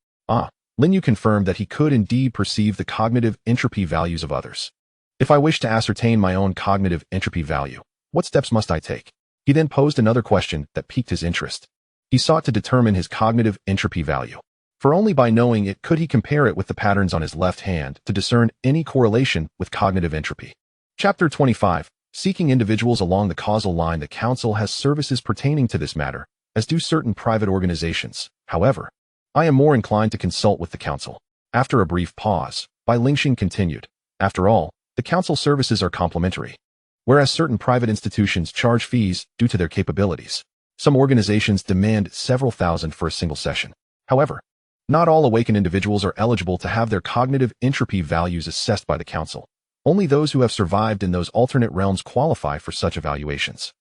Lin You confirmed that he could indeed perceive the cognitive entropy values of others. If I wish to ascertain my own cognitive entropy value, what steps must I take? He then posed another question that piqued his interest. He sought to determine his cognitive entropy value, for only by knowing it could he compare it with the patterns on his left hand to discern any correlation with cognitive entropy. Chapter 25. Seeking individuals along the causal line. The Council has services pertaining to this matter, as do certain private organizations. However, I am more inclined to consult with the Council. After a brief pause, Bai Lingxing continued. After all, the Council services are complementary. Whereas certain private institutions charge fees due to their capabilities, some organizations demand several thousand for a single session. However, not all awakened individuals are eligible to have their cognitive entropy values assessed by the Council. Only those who have survived in those alternate realms qualify for such evaluations.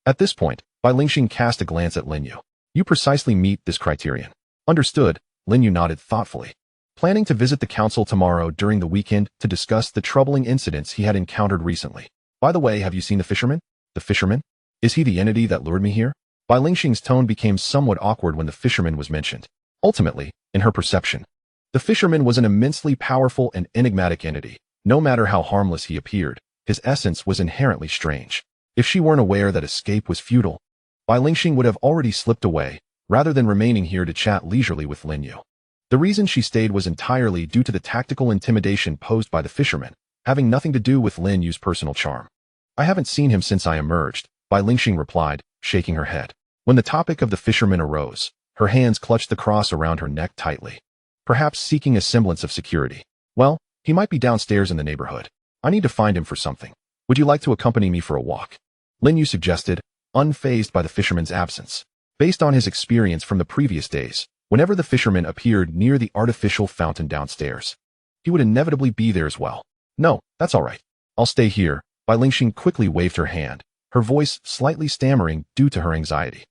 At this point, Bai Lingxing cast a glance at Lin You. You precisely meet this criterion. Understood, Lin You nodded thoughtfully. Planning to visit the Council tomorrow during the weekend to discuss the troubling incidents he had encountered recently. By the way, have you seen the fisherman? The fisherman? Is he the entity that lured me here? Bai Lingxing's tone became somewhat awkward when the fisherman was mentioned. Ultimately, in her perception, the fisherman was an immensely powerful and enigmatic entity. No matter how harmless he appeared, his essence was inherently strange. If she weren't aware that escape was futile, Bai Lingxing would have already slipped away, rather than remaining here to chat leisurely with Lin You. The reason she stayed was entirely due to the tactical intimidation posed by the fisherman, having nothing to do with Lin Yu's personal charm. I haven't seen him since I emerged, Bai Lingxing replied, shaking her head. When the topic of the fisherman arose, her hands clutched the cross around her neck tightly, perhaps seeking a semblance of security. Well, he might be downstairs in the neighborhood. I need to find him for something. Would you like to accompany me for a walk? Lin You suggested, unfazed by the fisherman's absence. Based on his experience from the previous days, whenever the fisherman appeared near the artificial fountain downstairs, he would inevitably be there as well. No, that's all right. I'll stay here. Bai Lingxing quickly waved her hand, her voice slightly stammering due to her anxiety.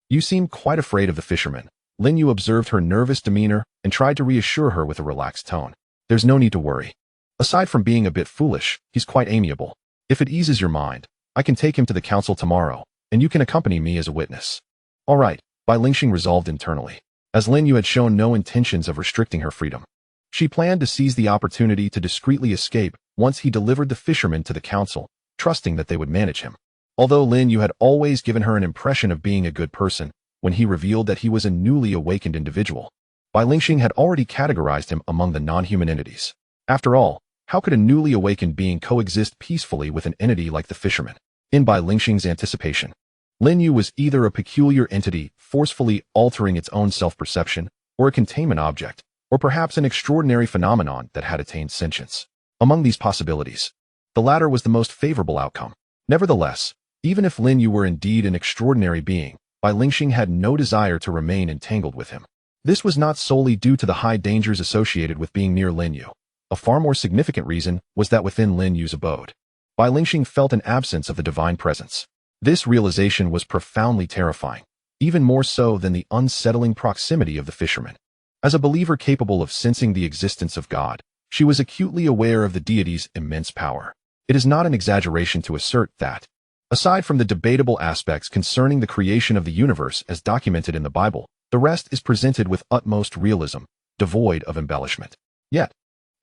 You seem quite afraid of the fisherman. Lin You observed her nervous demeanor and tried to reassure her with a relaxed tone. There's no need to worry. Aside from being a bit foolish, he's quite amiable. If it eases your mind, I can take him to the Council tomorrow, and you can accompany me as a witness. All right, Bai Lingxing resolved internally, as Lin You had shown no intentions of restricting her freedom. She planned to seize the opportunity to discreetly escape once he delivered the fisherman to the Council, trusting that they would manage him. Although Lin You had always given her an impression of being a good person, when he revealed that he was a newly awakened individual, Bai Lingxing had already categorized him among the non-human entities. After all, how could a newly awakened being coexist peacefully with an entity like the fisherman? In Bai Lingxing's anticipation, Lin You was either a peculiar entity forcefully altering its own self-perception, or a containment object, or perhaps an extraordinary phenomenon that had attained sentience. Among these possibilities, the latter was the most favorable outcome. Nevertheless, even if Lin You were indeed an extraordinary being, Bai Lingxing had no desire to remain entangled with him. This was not solely due to the high dangers associated with being near Lin You. A far more significant reason was that within Lin Yu's abode, Bai Lingxing felt an absence of the divine presence. This realization was profoundly terrifying, even more so than the unsettling proximity of the fisherman. As a believer capable of sensing the existence of God, she was acutely aware of the deity's immense power. It is not an exaggeration to assert that, aside from the debatable aspects concerning the creation of the universe as documented in the Bible, the rest is presented with utmost realism, devoid of embellishment. Yet,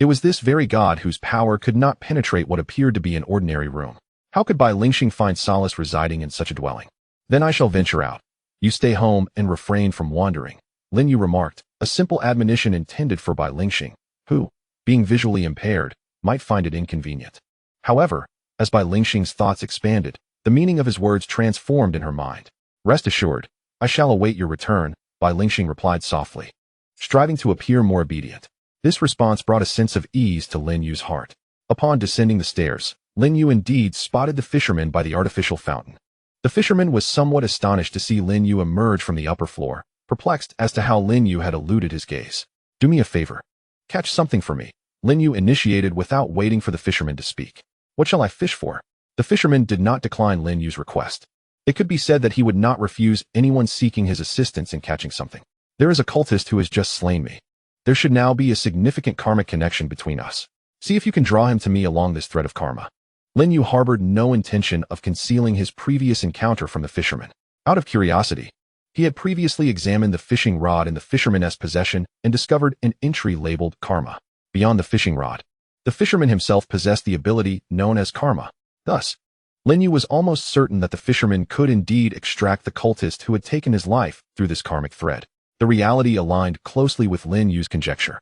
it was this very God whose power could not penetrate what appeared to be an ordinary room. How could Bai Lingxing find solace residing in such a dwelling? Then I shall venture out. You stay home and refrain from wandering, Lin You remarked, a simple admonition intended for Bai Lingxing, who, being visually impaired, might find it inconvenient. However, as Bai Lingxing's thoughts expanded, the meaning of his words transformed in her mind. Rest assured, I shall await your return, Bai Lingxing replied softly, striving to appear more obedient. This response brought a sense of ease to Lin Yu's heart. Upon descending the stairs, Lin You indeed spotted the fisherman by the artificial fountain. The fisherman was somewhat astonished to see Lin You emerge from the upper floor, perplexed as to how Lin You had eluded his gaze. Do me a favor. Catch something for me. Lin You initiated without waiting for the fisherman to speak. What shall I fish for? The fisherman did not decline Lin Yu's request. It could be said that he would not refuse anyone seeking his assistance in catching something. There is a cultist who has just slain me. There should now be a significant karmic connection between us. See if you can draw him to me along this thread of karma. Lin You harbored no intention of concealing his previous encounter from the fisherman. Out of curiosity, he had previously examined the fishing rod in the fisherman's possession and discovered an entry labeled karma. Beyond the fishing rod, the fisherman himself possessed the ability known as karma. Thus, Lin You was almost certain that the fisherman could indeed extract the cultist who had taken his life through this karmic thread. The reality aligned closely with Lin Yu's conjecture.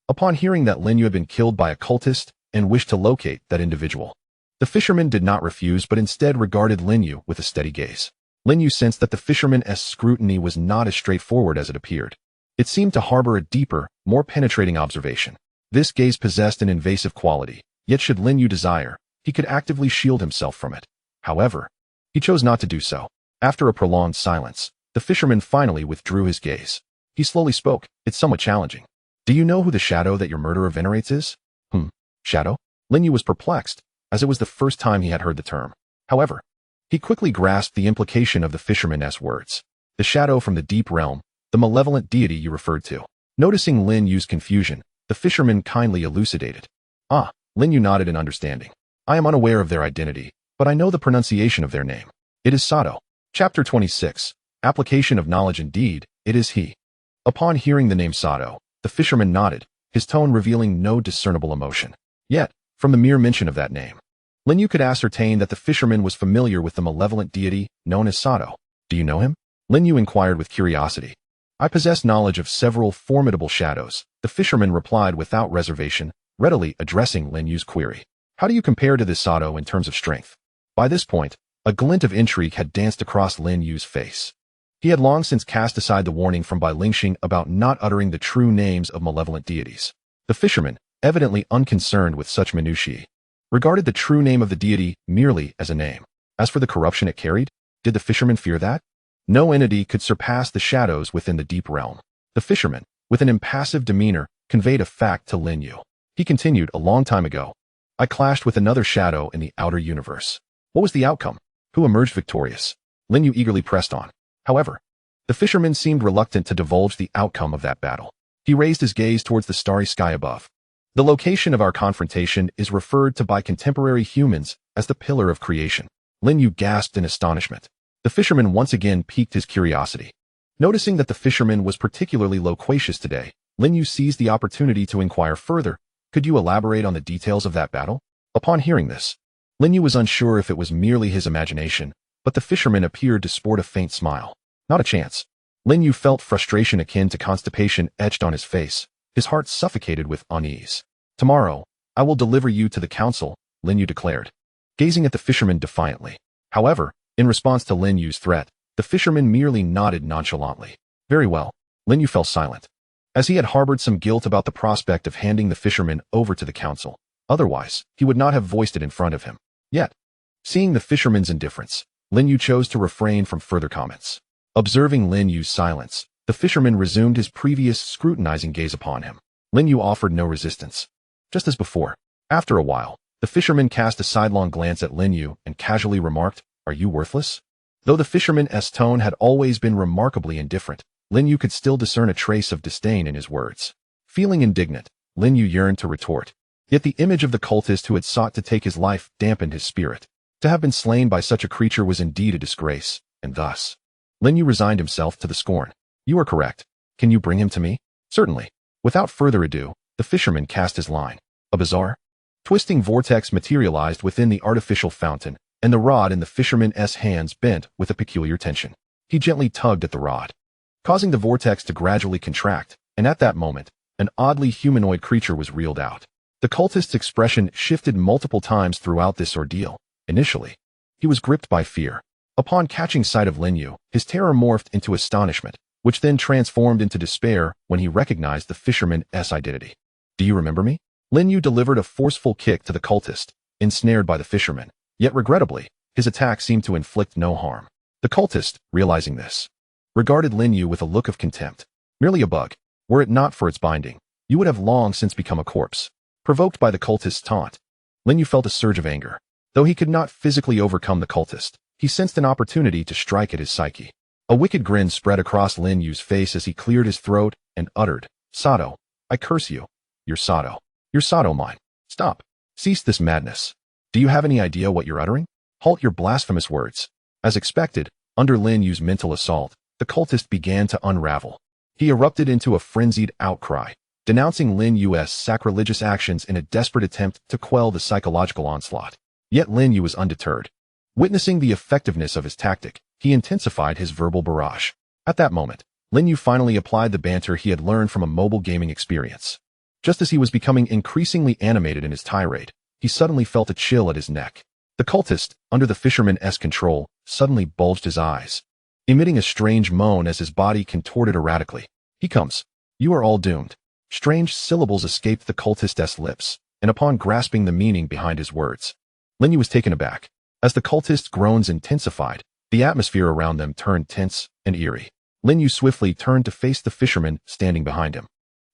Upon hearing that Lin Yu had been killed by a cultist and wished to locate that individual, the fisherman did not refuse but instead regarded Lin Yu with a steady gaze. Lin Yu sensed that the fisherman's scrutiny was not as straightforward as it appeared. It seemed to harbor a deeper, more penetrating observation. This gaze possessed an invasive quality, yet should Lin Yu desire, he could actively shield himself from it. However, he chose not to do so. After a prolonged silence, the fisherman finally withdrew his gaze. He slowly spoke. It's somewhat challenging. Do you know who the shadow that your murderer venerates is? Shadow? Lin Yu was perplexed, as it was the first time he had heard the term. However, he quickly grasped the implication of the fisherman's words. The shadow from the deep realm, the malevolent deity you referred to. Noticing Lin Yu's confusion, the fisherman kindly elucidated. Lin Yu nodded in understanding. I am unaware of their identity, but I know the pronunciation of their name. It is Sato. Chapter 26. Application of knowledge. Indeed, it is he. Upon hearing the name Sato, the fisherman nodded, his tone revealing no discernible emotion. Yet, from the mere mention of that name, Lin Yu could ascertain that the fisherman was familiar with the malevolent deity known as Sato. Do you know him? Lin Yu inquired with curiosity. I possess knowledge of several formidable shadows, the fisherman replied without reservation, readily addressing Lin Yu's query. How do you compare to this Sato in terms of strength? By this point, a glint of intrigue had danced across Lin Yu's face. He had long since cast aside the warning from Bai Lingxing about not uttering the true names of malevolent deities. The fisherman, evidently unconcerned with such minutiae, regarded the true name of the deity merely as a name. As for the corruption it carried, did the fisherman fear that? No entity could surpass the shadows within the deep realm. The fisherman, with an impassive demeanor, conveyed a fact to Lin Yu. He continued, a long time ago, I clashed with another shadow in the outer universe. What was the outcome? Who emerged victorious? Lin Yu eagerly pressed on. However, the fisherman seemed reluctant to divulge the outcome of that battle. He raised his gaze towards the starry sky above. The location of our confrontation is referred to by contemporary humans as the pillar of creation. Lin Yu gasped in astonishment. The fisherman once again piqued his curiosity. Noticing that the fisherman was particularly loquacious today, Lin Yu seized the opportunity to inquire further. Could you elaborate on the details of that battle? Upon hearing this, Lin Yu was unsure if it was merely his imagination, but the fisherman appeared to sport a faint smile. Not a chance. Lin Yu felt frustration akin to constipation etched on his face, his heart suffocated with unease. Tomorrow, I will deliver you to the council, Lin Yu declared, gazing at the fisherman defiantly. However, in response to Lin Yu's threat, the fisherman merely nodded nonchalantly. Very well. Lin Yu fell silent, as he had harbored some guilt about the prospect of handing the fisherman over to the council. Otherwise, he would not have voiced it in front of him. Yet, seeing the fisherman's indifference, Lin Yu chose to refrain from further comments. Observing Lin Yu's silence, the fisherman resumed his previous scrutinizing gaze upon him. Lin Yu offered no resistance. Just as before. After a while, the fisherman cast a sidelong glance at Lin Yu and casually remarked, Are you worthless? Though the fisherman's tone had always been remarkably indifferent, Lin Yu could still discern a trace of disdain in his words. Feeling indignant, Lin Yu yearned to retort. Yet the image of the cultist who had sought to take his life dampened his spirit. To have been slain by such a creature was indeed a disgrace, and thus, Lin Yu resigned himself to the scorn. You are correct. Can you bring him to me? Certainly. Without further ado, the fisherman cast his line. A bizarre, twisting vortex materialized within the artificial fountain, and the rod in the fisherman's hands bent with a peculiar tension. He gently tugged at the rod, causing the vortex to gradually contract, and at that moment, an oddly humanoid creature was reeled out. The cultist's expression shifted multiple times throughout this ordeal. Initially, he was gripped by fear. Upon catching sight of Lin Yu, his terror morphed into astonishment, which then transformed into despair when he recognized the fisherman's identity. Do you remember me? Lin Yu delivered a forceful kick to the cultist, ensnared by the fisherman, yet regrettably, his attack seemed to inflict no harm. The cultist, realizing this, regarded Lin Yu with a look of contempt. Merely a bug. Were it not for its binding, you would have long since become a corpse. Provoked by the cultist's taunt, Lin You felt a surge of anger. Though he could not physically overcome the cultist, he sensed an opportunity to strike at his psyche. A wicked grin spread across Lin Yu's face as he cleared his throat and uttered, "Sato, I curse you. You're Sato. You're Sato mine. Stop. Cease this madness. Do you have any idea what you're uttering? Halt your blasphemous words." As expected, under Lin Yu's mental assault, the cultist began to unravel. He erupted into a frenzied outcry, denouncing Lin Yu's sacrilegious actions in a desperate attempt to quell the psychological onslaught. Yet Lin Yu was undeterred. Witnessing the effectiveness of his tactic, he intensified his verbal barrage. At that moment, Lin Yu finally applied the banter he had learned from a mobile gaming experience. Just as he was becoming increasingly animated in his tirade, he suddenly felt a chill at his neck. The cultist, under the fisherman's control, suddenly bulged his eyes, emitting a strange moan as his body contorted erratically. "He comes. You are all doomed." Strange syllables escaped the cultist's lips, and upon grasping the meaning behind his words, Lin Yu was taken aback. As the cultist's groans intensified, the atmosphere around them turned tense and eerie. Lin Yu swiftly turned to face the fisherman standing behind him.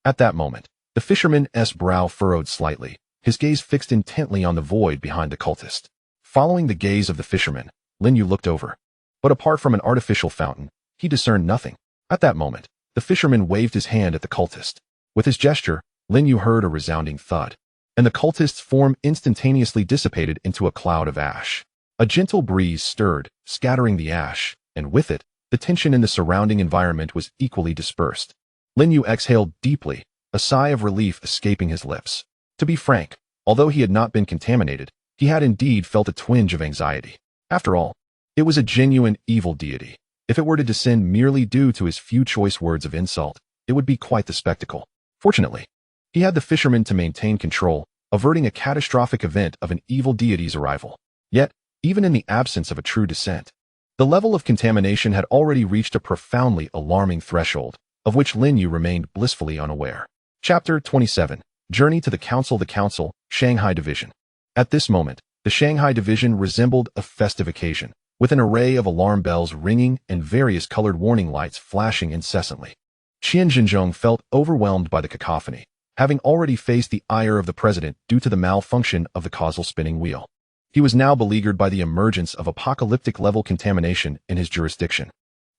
At that moment, the fisherman's brow furrowed slightly, his gaze fixed intently on the void behind the cultist. Following the gaze of the fisherman, Lin Yu looked over. But apart from an artificial fountain, he discerned nothing. At that moment, the fisherman waved his hand at the cultist. With his gesture, Lin Yu heard a resounding thud, and the cultist's form instantaneously dissipated into a cloud of ash. A gentle breeze stirred, scattering the ash, and with it, the tension in the surrounding environment was equally dispersed. Lin Yu exhaled deeply, a sigh of relief escaping his lips. To be frank, although he had not been contaminated, he had indeed felt a twinge of anxiety. After all, it was a genuine evil deity. If it were to descend merely due to his few choice words of insult, it would be quite the spectacle. Fortunately, he had the fisherman to maintain control, averting a catastrophic event of an evil deity's arrival. Yet, even in the absence of a true descent, the level of contamination had already reached a profoundly alarming threshold, of which Lin Yu remained blissfully unaware. Chapter 27. Journey to the Council, Shanghai Division. At this moment, the Shanghai Division resembled a festive occasion, with an array of alarm bells ringing and various colored warning lights flashing incessantly. Qian Zhenzhong felt overwhelmed by the cacophony, having already faced the ire of the president due to the malfunction of the causal spinning wheel. He was now beleaguered by the emergence of apocalyptic-level contamination in his jurisdiction.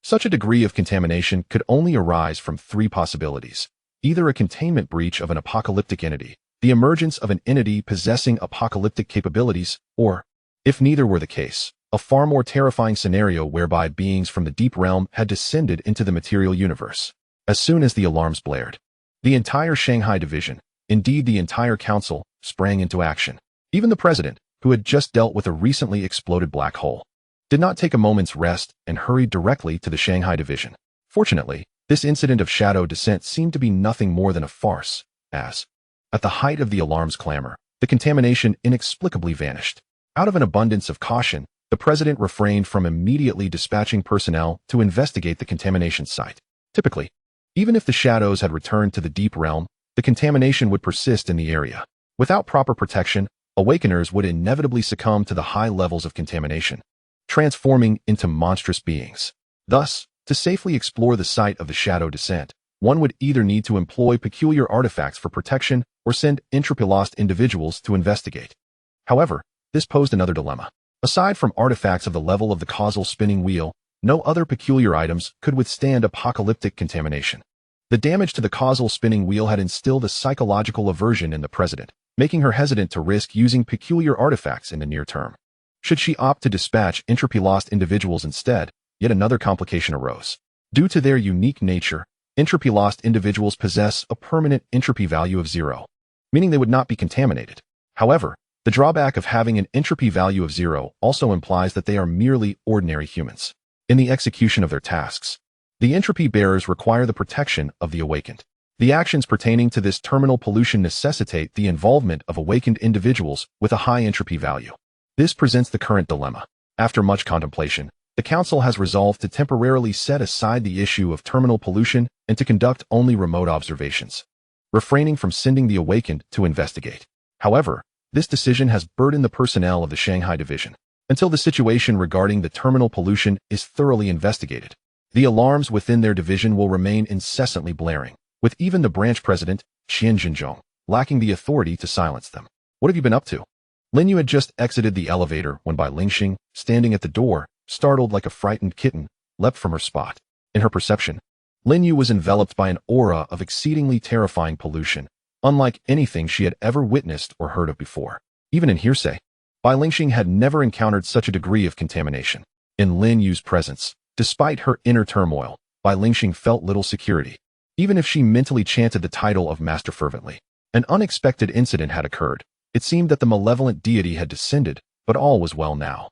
Such a degree of contamination could only arise from three possibilities: either a containment breach of an apocalyptic entity, the emergence of an entity possessing apocalyptic capabilities, or, if neither were the case, a far more terrifying scenario whereby beings from the deep realm had descended into the material universe. As soon as the alarms blared, the entire Shanghai Division, indeed the entire council, sprang into action. Even the president, who had just dealt with a recently exploded black hole, did not take a moment's rest and hurried directly to the Shanghai Division. Fortunately, this incident of shadow descent seemed to be nothing more than a farce, as, at the height of the alarm's clamor, the contamination inexplicably vanished. Out of an abundance of caution, the president refrained from immediately dispatching personnel to investigate the contamination site. Typically, even if the shadows had returned to the deep realm, the contamination would persist in the area. Without proper protection, awakeners would inevitably succumb to the high levels of contamination, transforming into monstrous beings. Thus, to safely explore the site of the shadow descent, one would either need to employ peculiar artifacts for protection or send entropy-lost individuals to investigate. However, this posed another dilemma. Aside from artifacts of the level of the causal spinning wheel, no other peculiar items could withstand apocalyptic contamination. The damage to the causal spinning wheel had instilled a psychological aversion in the president, making her hesitant to risk using peculiar artifacts in the near term. Should she opt to dispatch entropy-lost individuals instead, yet another complication arose. Due to their unique nature, entropy-lost individuals possess a permanent entropy value of 0, meaning they would not be contaminated. However, the drawback of having an entropy value of 0 also implies that they are merely ordinary humans. In the execution of their tasks, the entropy bearers require the protection of the awakened. The actions pertaining to this terminal pollution necessitate the involvement of awakened individuals with a high entropy value. This presents the current dilemma. After much contemplation, the Council has resolved to temporarily set aside the issue of terminal pollution and to conduct only remote observations, refraining from sending the awakened to investigate. However, this decision has burdened the personnel of the Shanghai Division. Until the situation regarding the terminal pollution is thoroughly investigated, the alarms within their division will remain incessantly blaring, with even the branch president, Xian Jinzhong, lacking the authority to silence them. What have you been up to? Lin Yu had just exited the elevator when Bai Lingxing, standing at the door, startled like a frightened kitten, leapt from her spot. In her perception, Lin Yu was enveloped by an aura of exceedingly terrifying pollution, unlike anything she had ever witnessed or heard of before. Even in hearsay, Bai Lingxing had never encountered such a degree of contamination. In Lin Yu's presence, despite her inner turmoil, Bai Lingxing felt little security. Even if she mentally chanted the title of master fervently, an unexpected incident had occurred. It seemed that the malevolent deity had descended, but all was well now.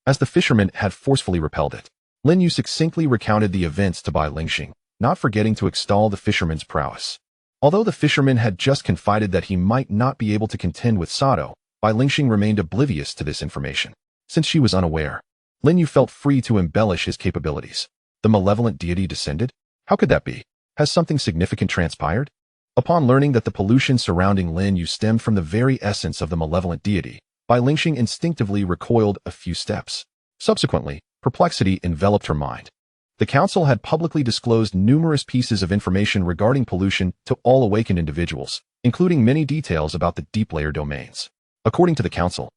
As the fisherman had forcefully repelled it, Lin Yu succinctly recounted the events to Bai Lingxing, not forgetting to extol the fisherman's prowess. Although the fisherman had just confided that he might not be able to contend with Sato, Bai Lingxing remained oblivious to this information. Since she was unaware, Lin Yu felt free to embellish his capabilities. The malevolent deity descended? How could that be? Has something significant transpired? Upon learning that the pollution surrounding Lin Yu stemmed from the very essence of the malevolent deity, Bai Lingxing instinctively recoiled a few steps. Subsequently, perplexity enveloped her mind. The council had publicly disclosed numerous pieces of information regarding pollution to all awakened individuals, including many details about the deep layer domains. According to the council,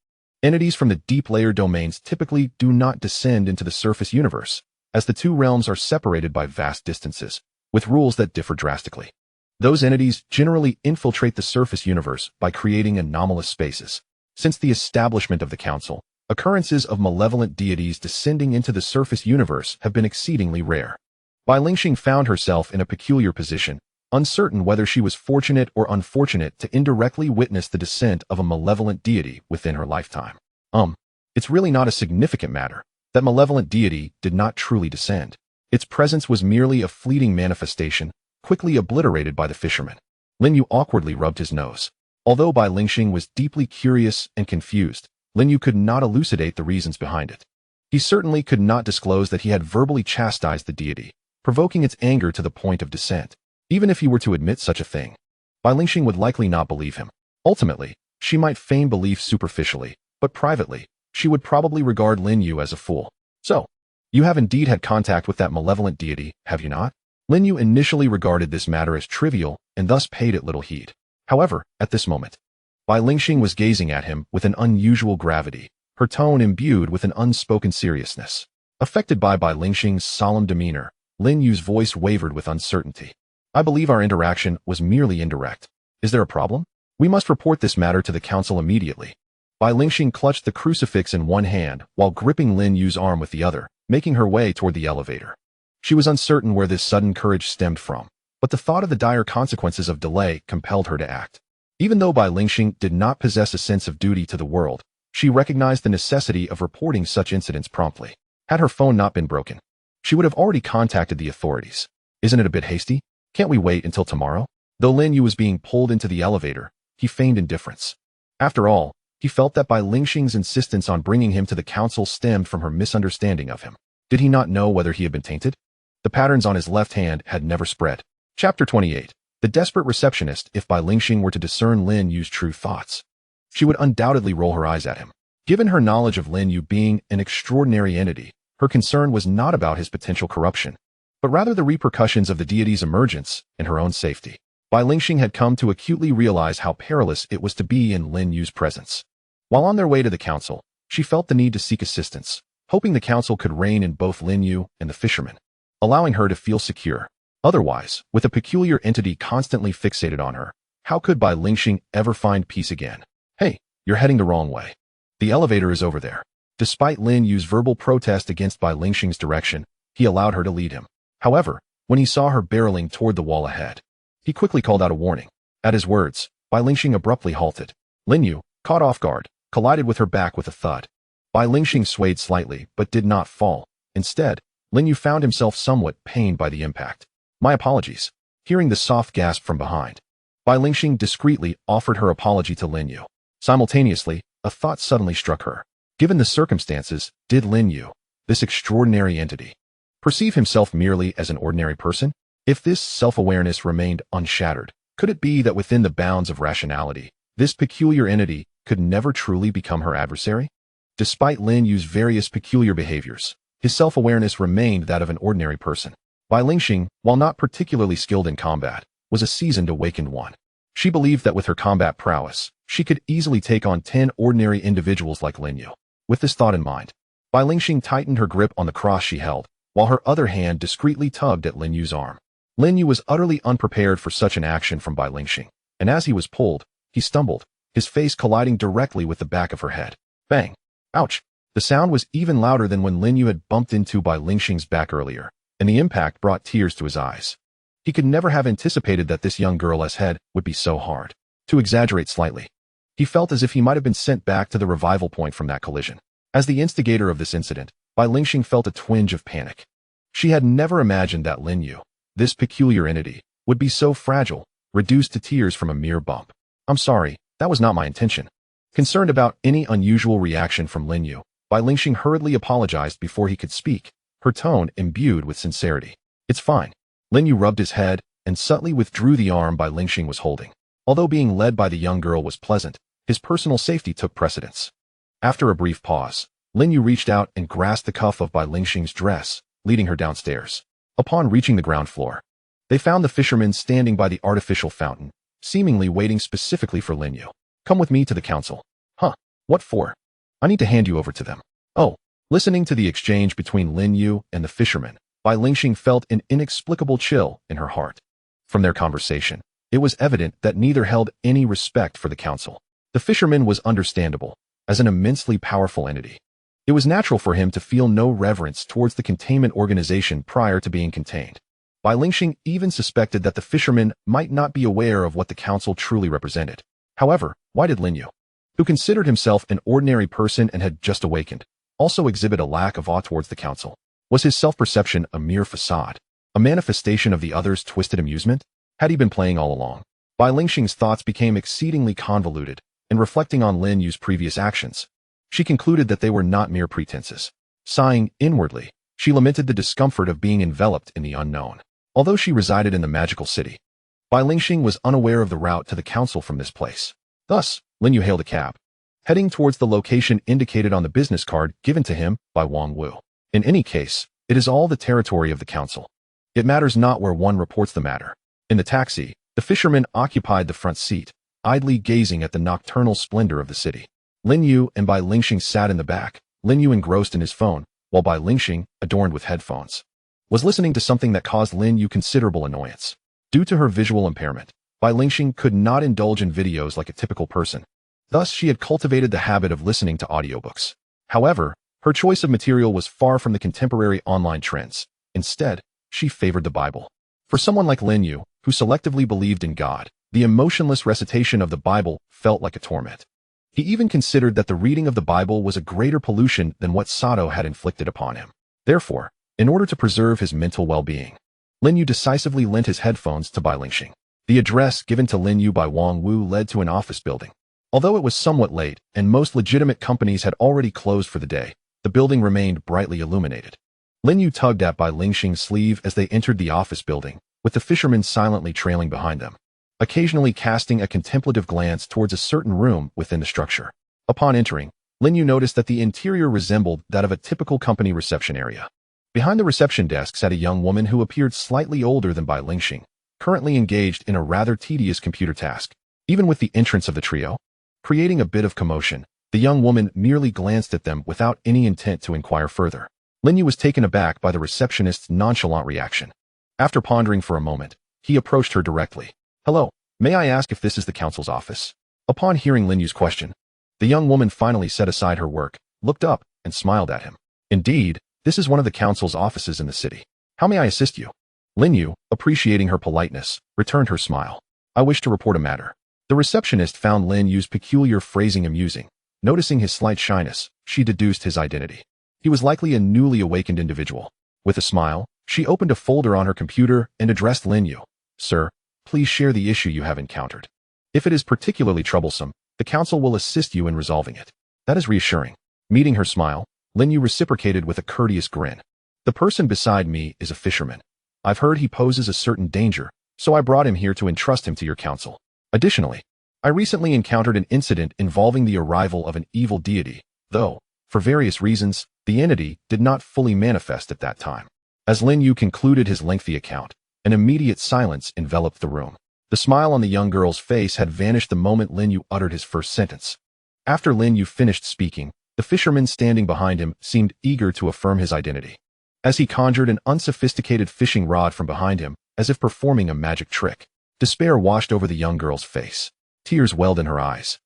entities from the deep layer domains typically do not descend into the surface universe, as the two realms are separated by vast distances, with rules that differ drastically. Those entities generally infiltrate the surface universe by creating anomalous spaces. Since the establishment of the council, occurrences of malevolent deities descending into the surface universe have been exceedingly rare. Bai Lingxing found herself in a peculiar position, uncertain whether she was fortunate or unfortunate to indirectly witness the descent of a malevolent deity within her lifetime. It's really not a significant matter. That malevolent deity did not truly descend. Its presence was merely a fleeting manifestation, quickly obliterated by the fisherman. Lin Yu awkwardly rubbed his nose. Although Bai Lingxing was deeply curious and confused, Lin Yu could not elucidate the reasons behind it. He certainly could not disclose that he had verbally chastised the deity, provoking its anger to the point of descent. Even if he were to admit such a thing, Bai Lingxing would likely not believe him. Ultimately, she might feign belief superficially, but privately, she would probably regard Lin Yu as a fool. So, you have indeed had contact with that malevolent deity, have you not? Lin Yu initially regarded this matter as trivial and thus paid it little heed. However, at this moment, Bai Lingxing was gazing at him with an unusual gravity, her tone imbued with an unspoken seriousness. Affected by Bai Lingxing's solemn demeanor, Lin Yu's voice wavered with uncertainty. I believe our interaction was merely indirect. Is there a problem? We must report this matter to the council immediately. Bai Lingxing clutched the crucifix in one hand while gripping Lin Yu's arm with the other, making her way toward the elevator. She was uncertain where this sudden courage stemmed from, but the thought of the dire consequences of delay compelled her to act. Even though Bai Lingxing did not possess a sense of duty to the world, she recognized the necessity of reporting such incidents promptly. Had her phone not been broken, she would have already contacted the authorities. Isn't it a bit hasty? Can't we wait until tomorrow? Though Lin Yu was being pulled into the elevator, he feigned indifference. After all, he felt that Bai Lingxing's insistence on bringing him to the council stemmed from her misunderstanding of him. Did he not know whether he had been tainted? The patterns on his left hand had never spread. Chapter 28. The desperate receptionist. If Bai Lingxing were to discern Lin Yu's true thoughts, she would undoubtedly roll her eyes at him. Given her knowledge of Lin Yu being an extraordinary entity, her concern was not about his potential corruption, but rather the repercussions of the deity's emergence and her own safety. Bai Lingxing had come to acutely realize how perilous it was to be in Lin Yu's presence. While on their way to the council, she felt the need to seek assistance, hoping the council could rein in both Lin Yu and the fisherman, allowing her to feel secure. Otherwise, with a peculiar entity constantly fixated on her, how could Bai Lingxing ever find peace again? Hey, you're heading the wrong way. The elevator is over there. Despite Lin Yu's verbal protest against Bai Lingxing's direction, he allowed her to lead him. However, when he saw her barreling toward the wall ahead, he quickly called out a warning. At his words, Bai Lingxing abruptly halted. Lin Yu, caught off guard, collided with her back with a thud. Bai Lingxing swayed slightly, but did not fall. Instead, Lin Yu found himself somewhat pained by the impact. My apologies. Hearing the soft gasp from behind, Bai Lingxing discreetly offered her apology to Lin Yu. Simultaneously, a thought suddenly struck her. Given the circumstances, did Lin Yu, this extraordinary entity, perceive himself merely as an ordinary person? If this self-awareness remained unshattered, could it be that within the bounds of rationality, this peculiar entity could never truly become her adversary? Despite Lin Yu's various peculiar behaviors, his self-awareness remained that of an ordinary person. Bai Lingxing, while not particularly skilled in combat, was a seasoned awakened one. She believed that with her combat prowess, she could easily take on 10 ordinary individuals like Lin You. With this thought in mind, Bai Lingxing tightened her grip on the cross she held, while her other hand discreetly tugged at Lin Yu's arm. Lin You was utterly unprepared for such an action from Bai Lingxing, and as he was pulled, he stumbled, his face colliding directly with the back of her head. Bang! Ouch! The sound was even louder than when Lin You had bumped into Bai Lingxing's back earlier, and the impact brought tears to his eyes. He could never have anticipated that this young girl's head would be so hard. To exaggerate slightly, he felt as if he might have been sent back to the revival point from that collision. As the instigator of this incident, Bai Lingxing felt a twinge of panic. She had never imagined that Lin You, this peculiar entity, would be so fragile, reduced to tears from a mere bump. I'm sorry, that was not my intention. Concerned about any unusual reaction from Lin You, Bai Lingxing hurriedly apologized before he could speak, her tone imbued with sincerity. It's fine. Lin You rubbed his head and subtly withdrew the arm Bai Lingxing was holding. Although being led by the young girl was pleasant, his personal safety took precedence. After a brief pause, Lin You reached out and grasped the cuff of Bai Lingxing's dress, leading her downstairs. Upon reaching the ground floor, they found the fisherman standing by the artificial fountain, seemingly waiting specifically for Lin You. Come with me to the council. Huh? What for? I need to hand you over to them. Oh. Listening to the exchange between Lin You and the fisherman, Bai Lingxing felt an inexplicable chill in her heart. From their conversation, it was evident that neither held any respect for the council. The fisherman was understandable, as an immensely powerful entity. It was natural for him to feel no reverence towards the containment organization prior to being contained. Bai Lingxing even suspected that the fisherman might not be aware of what the council truly represented. However, why did Lin You, who considered himself an ordinary person and had just awakened, also exhibit a lack of awe towards the council? Was his self-perception a mere facade, a manifestation of the other's twisted amusement? Had he been playing all along? Bai Lingxing's thoughts became exceedingly convoluted, and reflecting on Lin Yu's previous actions, she concluded that they were not mere pretenses. Sighing inwardly, she lamented the discomfort of being enveloped in the unknown. Although she resided in the magical city, Bai Lingxing was unaware of the route to the council from this place. Thus, Lin You hailed a cab, heading towards the location indicated on the business card given to him by Wang Wu. In any case, it is all the territory of the council. It matters not where one reports the matter. In the taxi, the fisherman occupied the front seat, idly gazing at the nocturnal splendor of the city. Lin You and Bai Lingxing sat in the back, Lin You engrossed in his phone, while Bai Lingxing, adorned with headphones, was listening to something that caused Lin You considerable annoyance. Due to her visual impairment, Bai Lingxing could not indulge in videos like a typical person. Thus, she had cultivated the habit of listening to audiobooks. However, her choice of material was far from the contemporary online trends. Instead, she favored the Bible. For someone like Lin You, who selectively believed in God, the emotionless recitation of the Bible felt like a torment. He even considered that the reading of the Bible was a greater pollution than what Sato had inflicted upon him. Therefore, in order to preserve his mental well-being, Lin You decisively lent his headphones to Bai Lingxing. The address given to Lin You by Wang Wu led to an office building. Although it was somewhat late and most legitimate companies had already closed for the day, the building remained brightly illuminated. Lin You tugged at Bai Lingxing's sleeve as they entered the office building, with the fisherman silently trailing behind them, occasionally casting a contemplative glance towards a certain room within the structure. Upon entering, Lin You noticed that the interior resembled that of a typical company reception area. Behind the reception desk sat a young woman who appeared slightly older than Bai Lingxing, currently engaged in a rather tedious computer task. Even with the entrance of the trio, creating a bit of commotion, the young woman merely glanced at them without any intent to inquire further. Lin You was taken aback by the receptionist's nonchalant reaction. After pondering for a moment, he approached her directly. Hello, may I ask if this is the council's office? Upon hearing Lin Yu's question, the young woman finally set aside her work, looked up, and smiled at him. Indeed, this is one of the council's offices in the city. How may I assist you? Lin You, appreciating her politeness, returned her smile. I wish to report a matter. The receptionist found Lin Yu's peculiar phrasing amusing. Noticing his slight shyness, she deduced his identity. He was likely a newly awakened individual. With a smile, she opened a folder on her computer and addressed Lin You. Sir, please share the issue you have encountered. If it is particularly troublesome, the council will assist you in resolving it. That is reassuring. Meeting her smile, Lin You reciprocated with a courteous grin. The person beside me is a fisherman. I've heard he poses a certain danger, so I brought him here to entrust him to your council. Additionally, I recently encountered an incident involving the arrival of an evil deity, though, for various reasons, the entity did not fully manifest at that time. As Lin You concluded his lengthy account, an immediate silence enveloped the room. The smile on the young girl's face had vanished the moment Lin You uttered his first sentence. After Lin You finished speaking, the fisherman standing behind him seemed eager to affirm his identity. As he conjured an unsophisticated fishing rod from behind him, as if performing a magic trick, despair washed over the young girl's face. Tears welled in her eyes.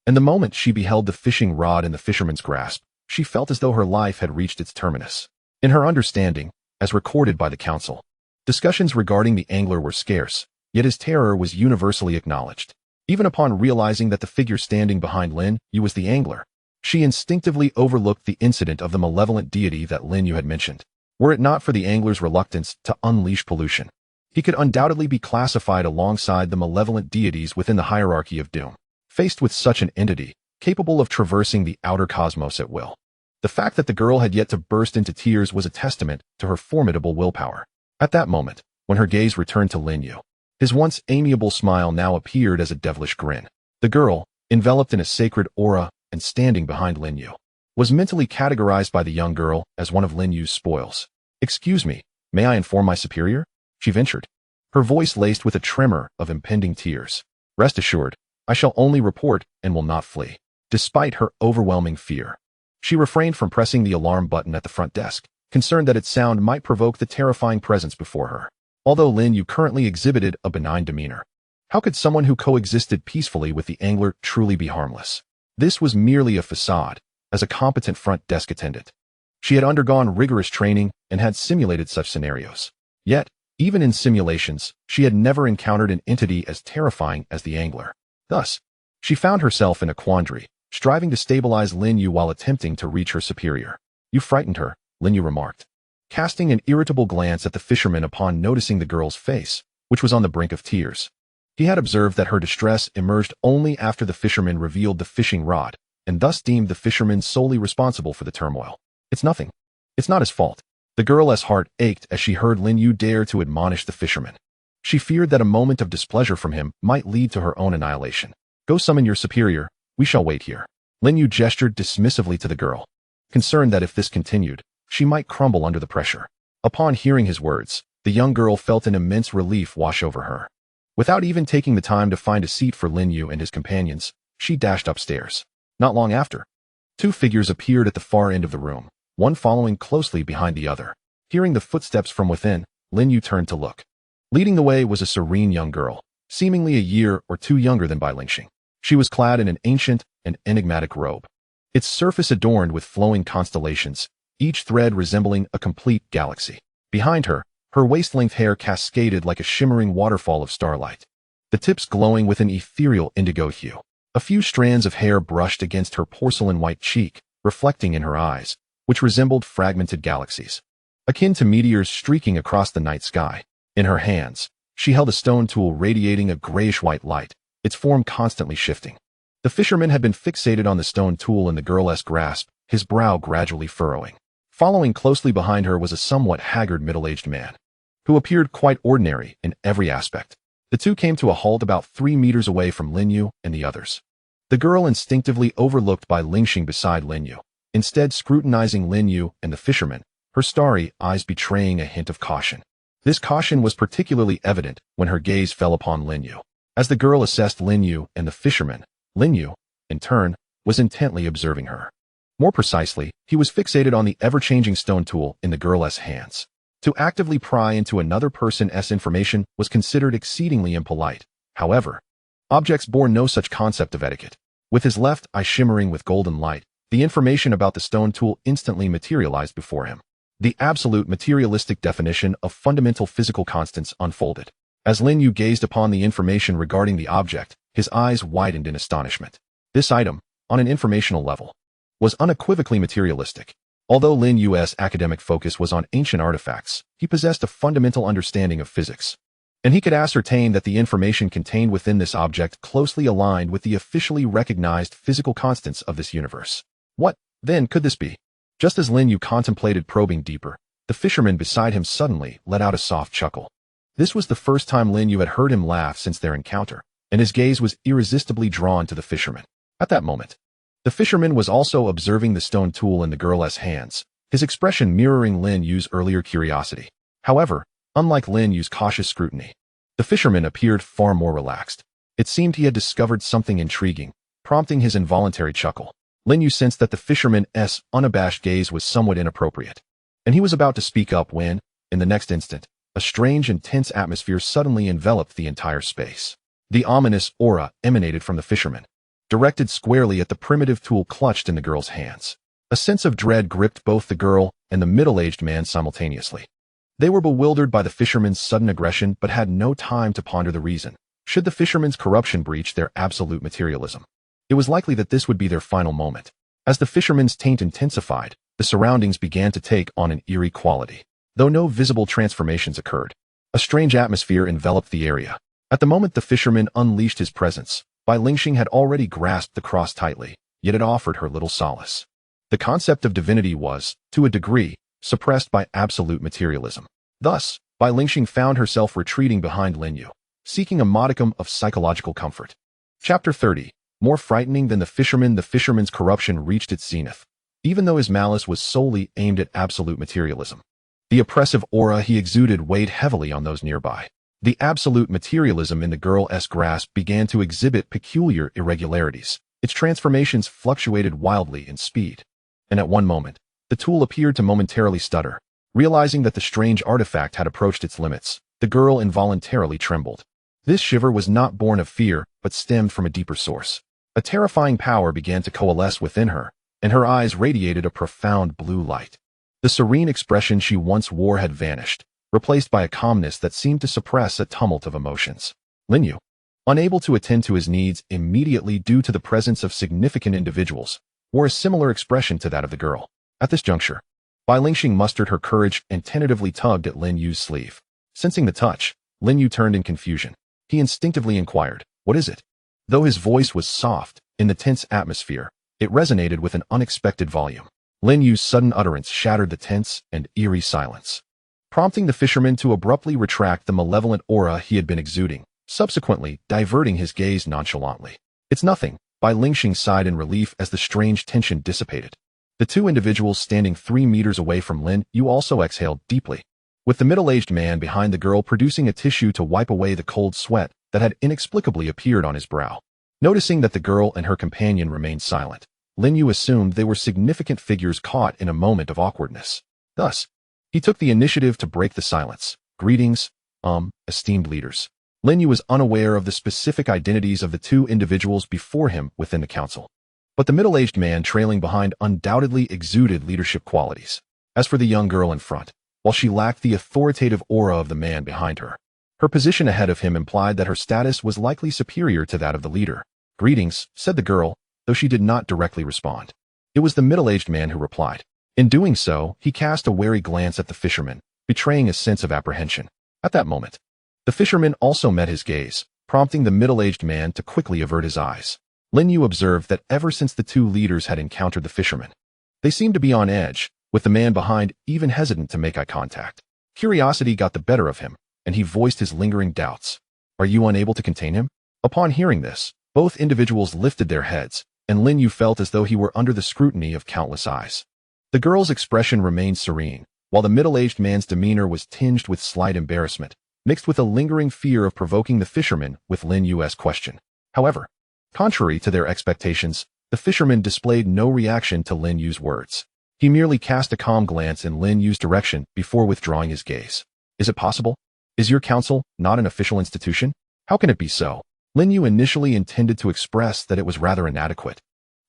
And the moment she beheld the fishing rod in the fisherman's grasp, she felt as though her life had reached its terminus. In her understanding, as recorded by the council, discussions regarding the angler were scarce, yet his terror was universally acknowledged. Even upon realizing that the figure standing behind Lin You was the angler, she instinctively overlooked the incident of the malevolent deity that Lin You had mentioned. Were it not for the angler's reluctance to unleash pollution, he could undoubtedly be classified alongside the malevolent deities within the hierarchy of doom. Faced with such an entity, capable of traversing the outer cosmos at will, the fact that the girl had yet to burst into tears was a testament to her formidable willpower. At that moment, when her gaze returned to Lin You, his once amiable smile now appeared as a devilish grin. The girl, enveloped in a sacred aura and standing behind Lin You, was mentally categorized by the young girl as one of Lin Yu's spoils. "Excuse me, may I inform my superior?" she ventured, her voice laced with a tremor of impending tears. "Rest assured, I shall only report and will not flee." Despite her overwhelming fear, she refrained from pressing the alarm button at the front desk, concerned that its sound might provoke the terrifying presence before her. Although Lin You currently exhibited a benign demeanor, how could someone who coexisted peacefully with the angler truly be harmless? This was merely a facade. As a competent front desk attendant, she had undergone rigorous training and had simulated such scenarios. Yet, even in simulations, she had never encountered an entity as terrifying as the angler. Thus, she found herself in a quandary, striving to stabilize Lin You while attempting to reach her superior. "You frightened her," Lin You remarked, casting an irritable glance at the fisherman upon noticing the girl's face, which was on the brink of tears. He had observed that her distress emerged only after the fisherman revealed the fishing rod, and thus deemed the fisherman solely responsible for the turmoil. "It's nothing. It's not his fault." The girl's heart ached as she heard Lin You dare to admonish the fisherman. She feared that a moment of displeasure from him might lead to her own annihilation. "Go summon your superior. We shall wait here." Lin You gestured dismissively to the girl, concerned that if this continued, she might crumble under the pressure. Upon hearing his words, the young girl felt an immense relief wash over her. Without even taking the time to find a seat for Lin You and his companions, she dashed upstairs. Not long after, two figures appeared at the far end of the room, one following closely behind the other. Hearing the footsteps from within, Lin You turned to look. Leading the way was a serene young girl, seemingly a year or two younger than Bai Lingxing. She was clad in an ancient and enigmatic robe, its surface adorned with flowing constellations, each thread resembling a complete galaxy. Behind her, her waist-length hair cascaded like a shimmering waterfall of starlight, the tips glowing with an ethereal indigo hue. A few strands of hair brushed against her porcelain-white cheek, reflecting in her eyes, which resembled fragmented galaxies, akin to meteors streaking across the night sky. In her hands, she held a stone tool radiating a grayish-white light, its form constantly shifting. The fisherman had been fixated on the stone tool in the girl's grasp, his brow gradually furrowing. Following closely behind her was a somewhat haggard middle-aged man, who appeared quite ordinary in every aspect. The two came to a halt about 3 meters away from Lin You and the others. The girl instinctively overlooked Bai Lingxing beside Lin You, instead scrutinizing Lin You and the fisherman, her starry eyes betraying a hint of caution. This caution was particularly evident when her gaze fell upon Lin You. As the girl assessed Lin You and the fisherman, Lin You, in turn, was intently observing her. More precisely, he was fixated on the ever-changing stone tool in the girl's hands. To actively pry into another person's information was considered exceedingly impolite. However, objects bore no such concept of etiquette. With his left eye shimmering with golden light, the information about the stone tool instantly materialized before him. The absolute materialistic definition of fundamental physical constants unfolded. As Lin You gazed upon the information regarding the object, his eyes widened in astonishment. This item, on an informational level, was unequivocally materialistic. Although Lin Yu's academic focus was on ancient artifacts, he possessed a fundamental understanding of physics, and he could ascertain that the information contained within this object closely aligned with the officially recognized physical constants of this universe. What, then, could this be? Just as Lin Yu contemplated probing deeper, the fisherman beside him suddenly let out a soft chuckle. This was the first time Lin Yu had heard him laugh since their encounter, and his gaze was irresistibly drawn to the fisherman. At that moment, the fisherman was also observing the stone tool in the girl's hands, his expression mirroring Lin Yu's earlier curiosity. However, unlike Lin Yu's cautious scrutiny, The fisherman appeared far more relaxed. It seemed he had discovered something intriguing, prompting his involuntary chuckle. Lin Yu sensed that the fisherman's unabashed gaze was somewhat inappropriate, and he was about to speak up when, in the next instant, a strange and tense atmosphere suddenly enveloped the entire space. The ominous aura emanated from the fisherman, directed squarely at the primitive tool clutched in the girl's hands. A sense of dread gripped both the girl and the middle-aged man simultaneously. They were bewildered by the fisherman's sudden aggression but had no time to ponder the reason. Should the fisherman's corruption breach their absolute materialism? It was likely that this would be their final moment. As the fisherman's taint intensified, the surroundings began to take on an eerie quality. Though no visible transformations occurred, a strange atmosphere enveloped the area. At the moment the fisherman unleashed his presence, Bai Lingxing had already grasped the cross tightly, yet it offered her little solace. The concept of divinity was, to a degree, suppressed by absolute materialism. Thus, Bai Lingxing found herself retreating behind Lin Yu, seeking a modicum of psychological comfort. Chapter 30. More frightening than the fisherman's corruption reached its zenith, even though his malice was solely aimed at absolute materialism. The oppressive aura he exuded weighed heavily on those nearby. The absolute materialism in the girl's grasp began to exhibit peculiar irregularities. Its transformations fluctuated wildly in speed. And at one moment, the tool appeared to momentarily stutter. Realizing that the strange artifact had approached its limits, the girl involuntarily trembled. This shiver was not born of fear, but stemmed from a deeper source. A terrifying power began to coalesce within her, and her eyes radiated a profound blue light. The serene expression she once wore had vanished, replaced by a calmness that seemed to suppress a tumult of emotions. Lin Yu, unable to attend to his needs immediately due to the presence of significant individuals, wore a similar expression to that of the girl. At this juncture, Bai Lingxing mustered her courage and tentatively tugged at Lin Yu's sleeve. Sensing the touch, Lin Yu turned in confusion. He instinctively inquired, "What is it?" Though his voice was soft, in the tense atmosphere, it resonated with an unexpected volume. Lin Yu's sudden utterance shattered the tense and eerie silence, prompting the fisherman to abruptly retract the malevolent aura he had been exuding, subsequently diverting his gaze nonchalantly. "It's nothing," Bai Lingxing sighed in relief as the strange tension dissipated. The two individuals standing 3 meters away from Lin Yu also exhaled deeply, with the middle-aged man behind the girl producing a tissue to wipe away the cold sweat that had inexplicably appeared on his brow. Noticing that the girl and her companion remained silent, Lin Yu assumed they were significant figures caught in a moment of awkwardness. Thus, he took the initiative to break the silence. "Greetings, esteemed leaders." Lin Yu was unaware of the specific identities of the two individuals before him within the council, but the middle-aged man trailing behind undoubtedly exuded leadership qualities. As for the young girl in front, while she lacked the authoritative aura of the man behind her, her position ahead of him implied that her status was likely superior to that of the leader. "Greetings," said the girl, though she did not directly respond. It was the middle-aged man who replied. In doing so, he cast a wary glance at the fisherman, betraying a sense of apprehension. At that moment, the fisherman also met his gaze, prompting the middle-aged man to quickly avert his eyes. Lin Yu observed that ever since the two leaders had encountered the fisherman, they seemed to be on edge, with the man behind even hesitant to make eye contact. Curiosity got the better of him, and he voiced his lingering doubts. "Are you unable to contain him?" Upon hearing this, both individuals lifted their heads, and Lin Yu felt as though he were under the scrutiny of countless eyes. The girl's expression remained serene, while the middle-aged man's demeanor was tinged with slight embarrassment, mixed with a lingering fear of provoking the fisherman with Lin Yu's question. However, contrary to their expectations, the fisherman displayed no reaction to Lin Yu's words. He merely cast a calm glance in Lin Yu's direction before withdrawing his gaze. "Is it possible? Is your council not an official institution? How can it be so?" Lin Yu initially intended to express that it was rather inadequate,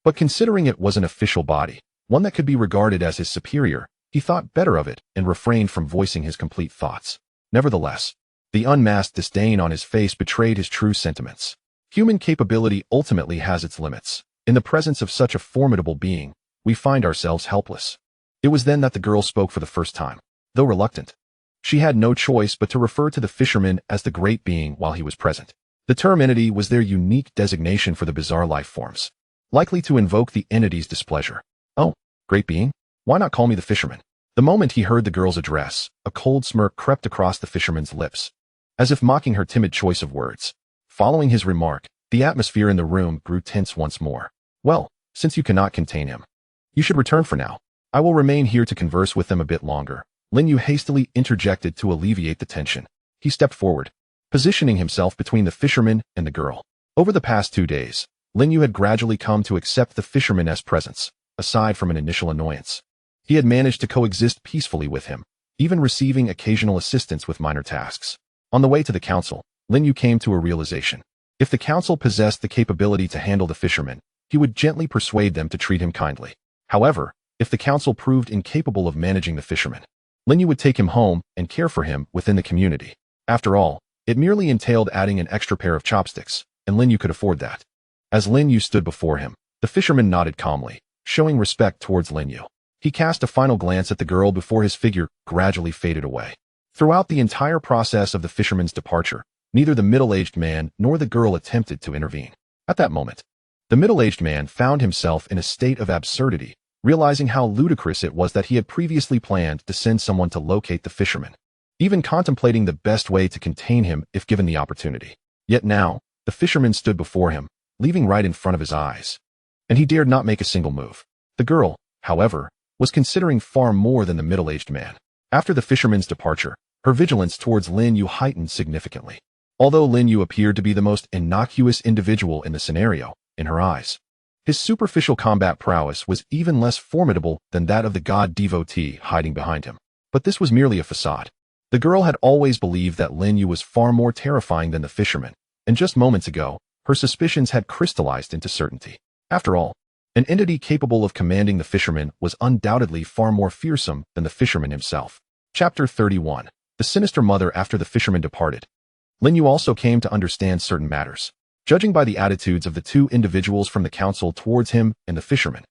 but considering it was an official body, one that could be regarded as his superior, he thought better of it and refrained from voicing his complete thoughts. Nevertheless, the unmasked disdain on his face betrayed his true sentiments. Human capability ultimately has its limits. In the presence of such a formidable being, we find ourselves helpless. It was then that the girl spoke for the first time. Though reluctant, she had no choice but to refer to the fisherman as the great being while he was present. The term entity was their unique designation for the bizarre life forms, likely to invoke the entity's displeasure. "Oh, great being? Why not call me the fisherman?" The moment he heard the girl's address, a cold smirk crept across the fisherman's lips, as if mocking her timid choice of words. Following his remark, the atmosphere in the room grew tense once more. "Well, since you cannot contain him, you should return for now. I will remain here to converse with them a bit longer." Lin Yu hastily interjected to alleviate the tension. He stepped forward, positioning himself between the fisherman and the girl. Over the past 2 days, Lin You had gradually come to accept the fisherman's presence, aside from an initial annoyance. He had managed to coexist peacefully with him, even receiving occasional assistance with minor tasks. On the way to the council, Lin You came to a realization. If the council possessed the capability to handle the fisherman, he would gently persuade them to treat him kindly. However, if the council proved incapable of managing the fisherman, Lin You would take him home and care for him within the community. After all, it merely entailed adding an extra pair of chopsticks, and Lin You could afford that. As Lin You stood before him, the fisherman nodded calmly, showing respect towards Lin You. He cast a final glance at the girl before his figure gradually faded away. Throughout the entire process of the fisherman's departure, neither the middle-aged man nor the girl attempted to intervene. At that moment, the middle-aged man found himself in a state of absurdity, realizing how ludicrous it was that he had previously planned to send someone to locate the fisherman, even contemplating the best way to contain him if given the opportunity. Yet now, the fisherman stood before him, leaving right in front of his eyes, and he dared not make a single move. The girl, however, was considering far more than the middle-aged man. After the fisherman's departure, her vigilance towards Lin You heightened significantly. Although Lin You appeared to be the most innocuous individual in the scenario, in her eyes, his superficial combat prowess was even less formidable than that of the god devotee hiding behind him. But this was merely a facade. The girl had always believed that Lin You was far more terrifying than the fisherman, and just moments ago, her suspicions had crystallized into certainty. After all, an entity capable of commanding the fisherman was undoubtedly far more fearsome than the fisherman himself. Chapter 31. The Sinister Mother. After the fisherman departed, Lin You also came to understand certain matters. Judging by the attitudes of the two individuals from the council towards him and the fisherman,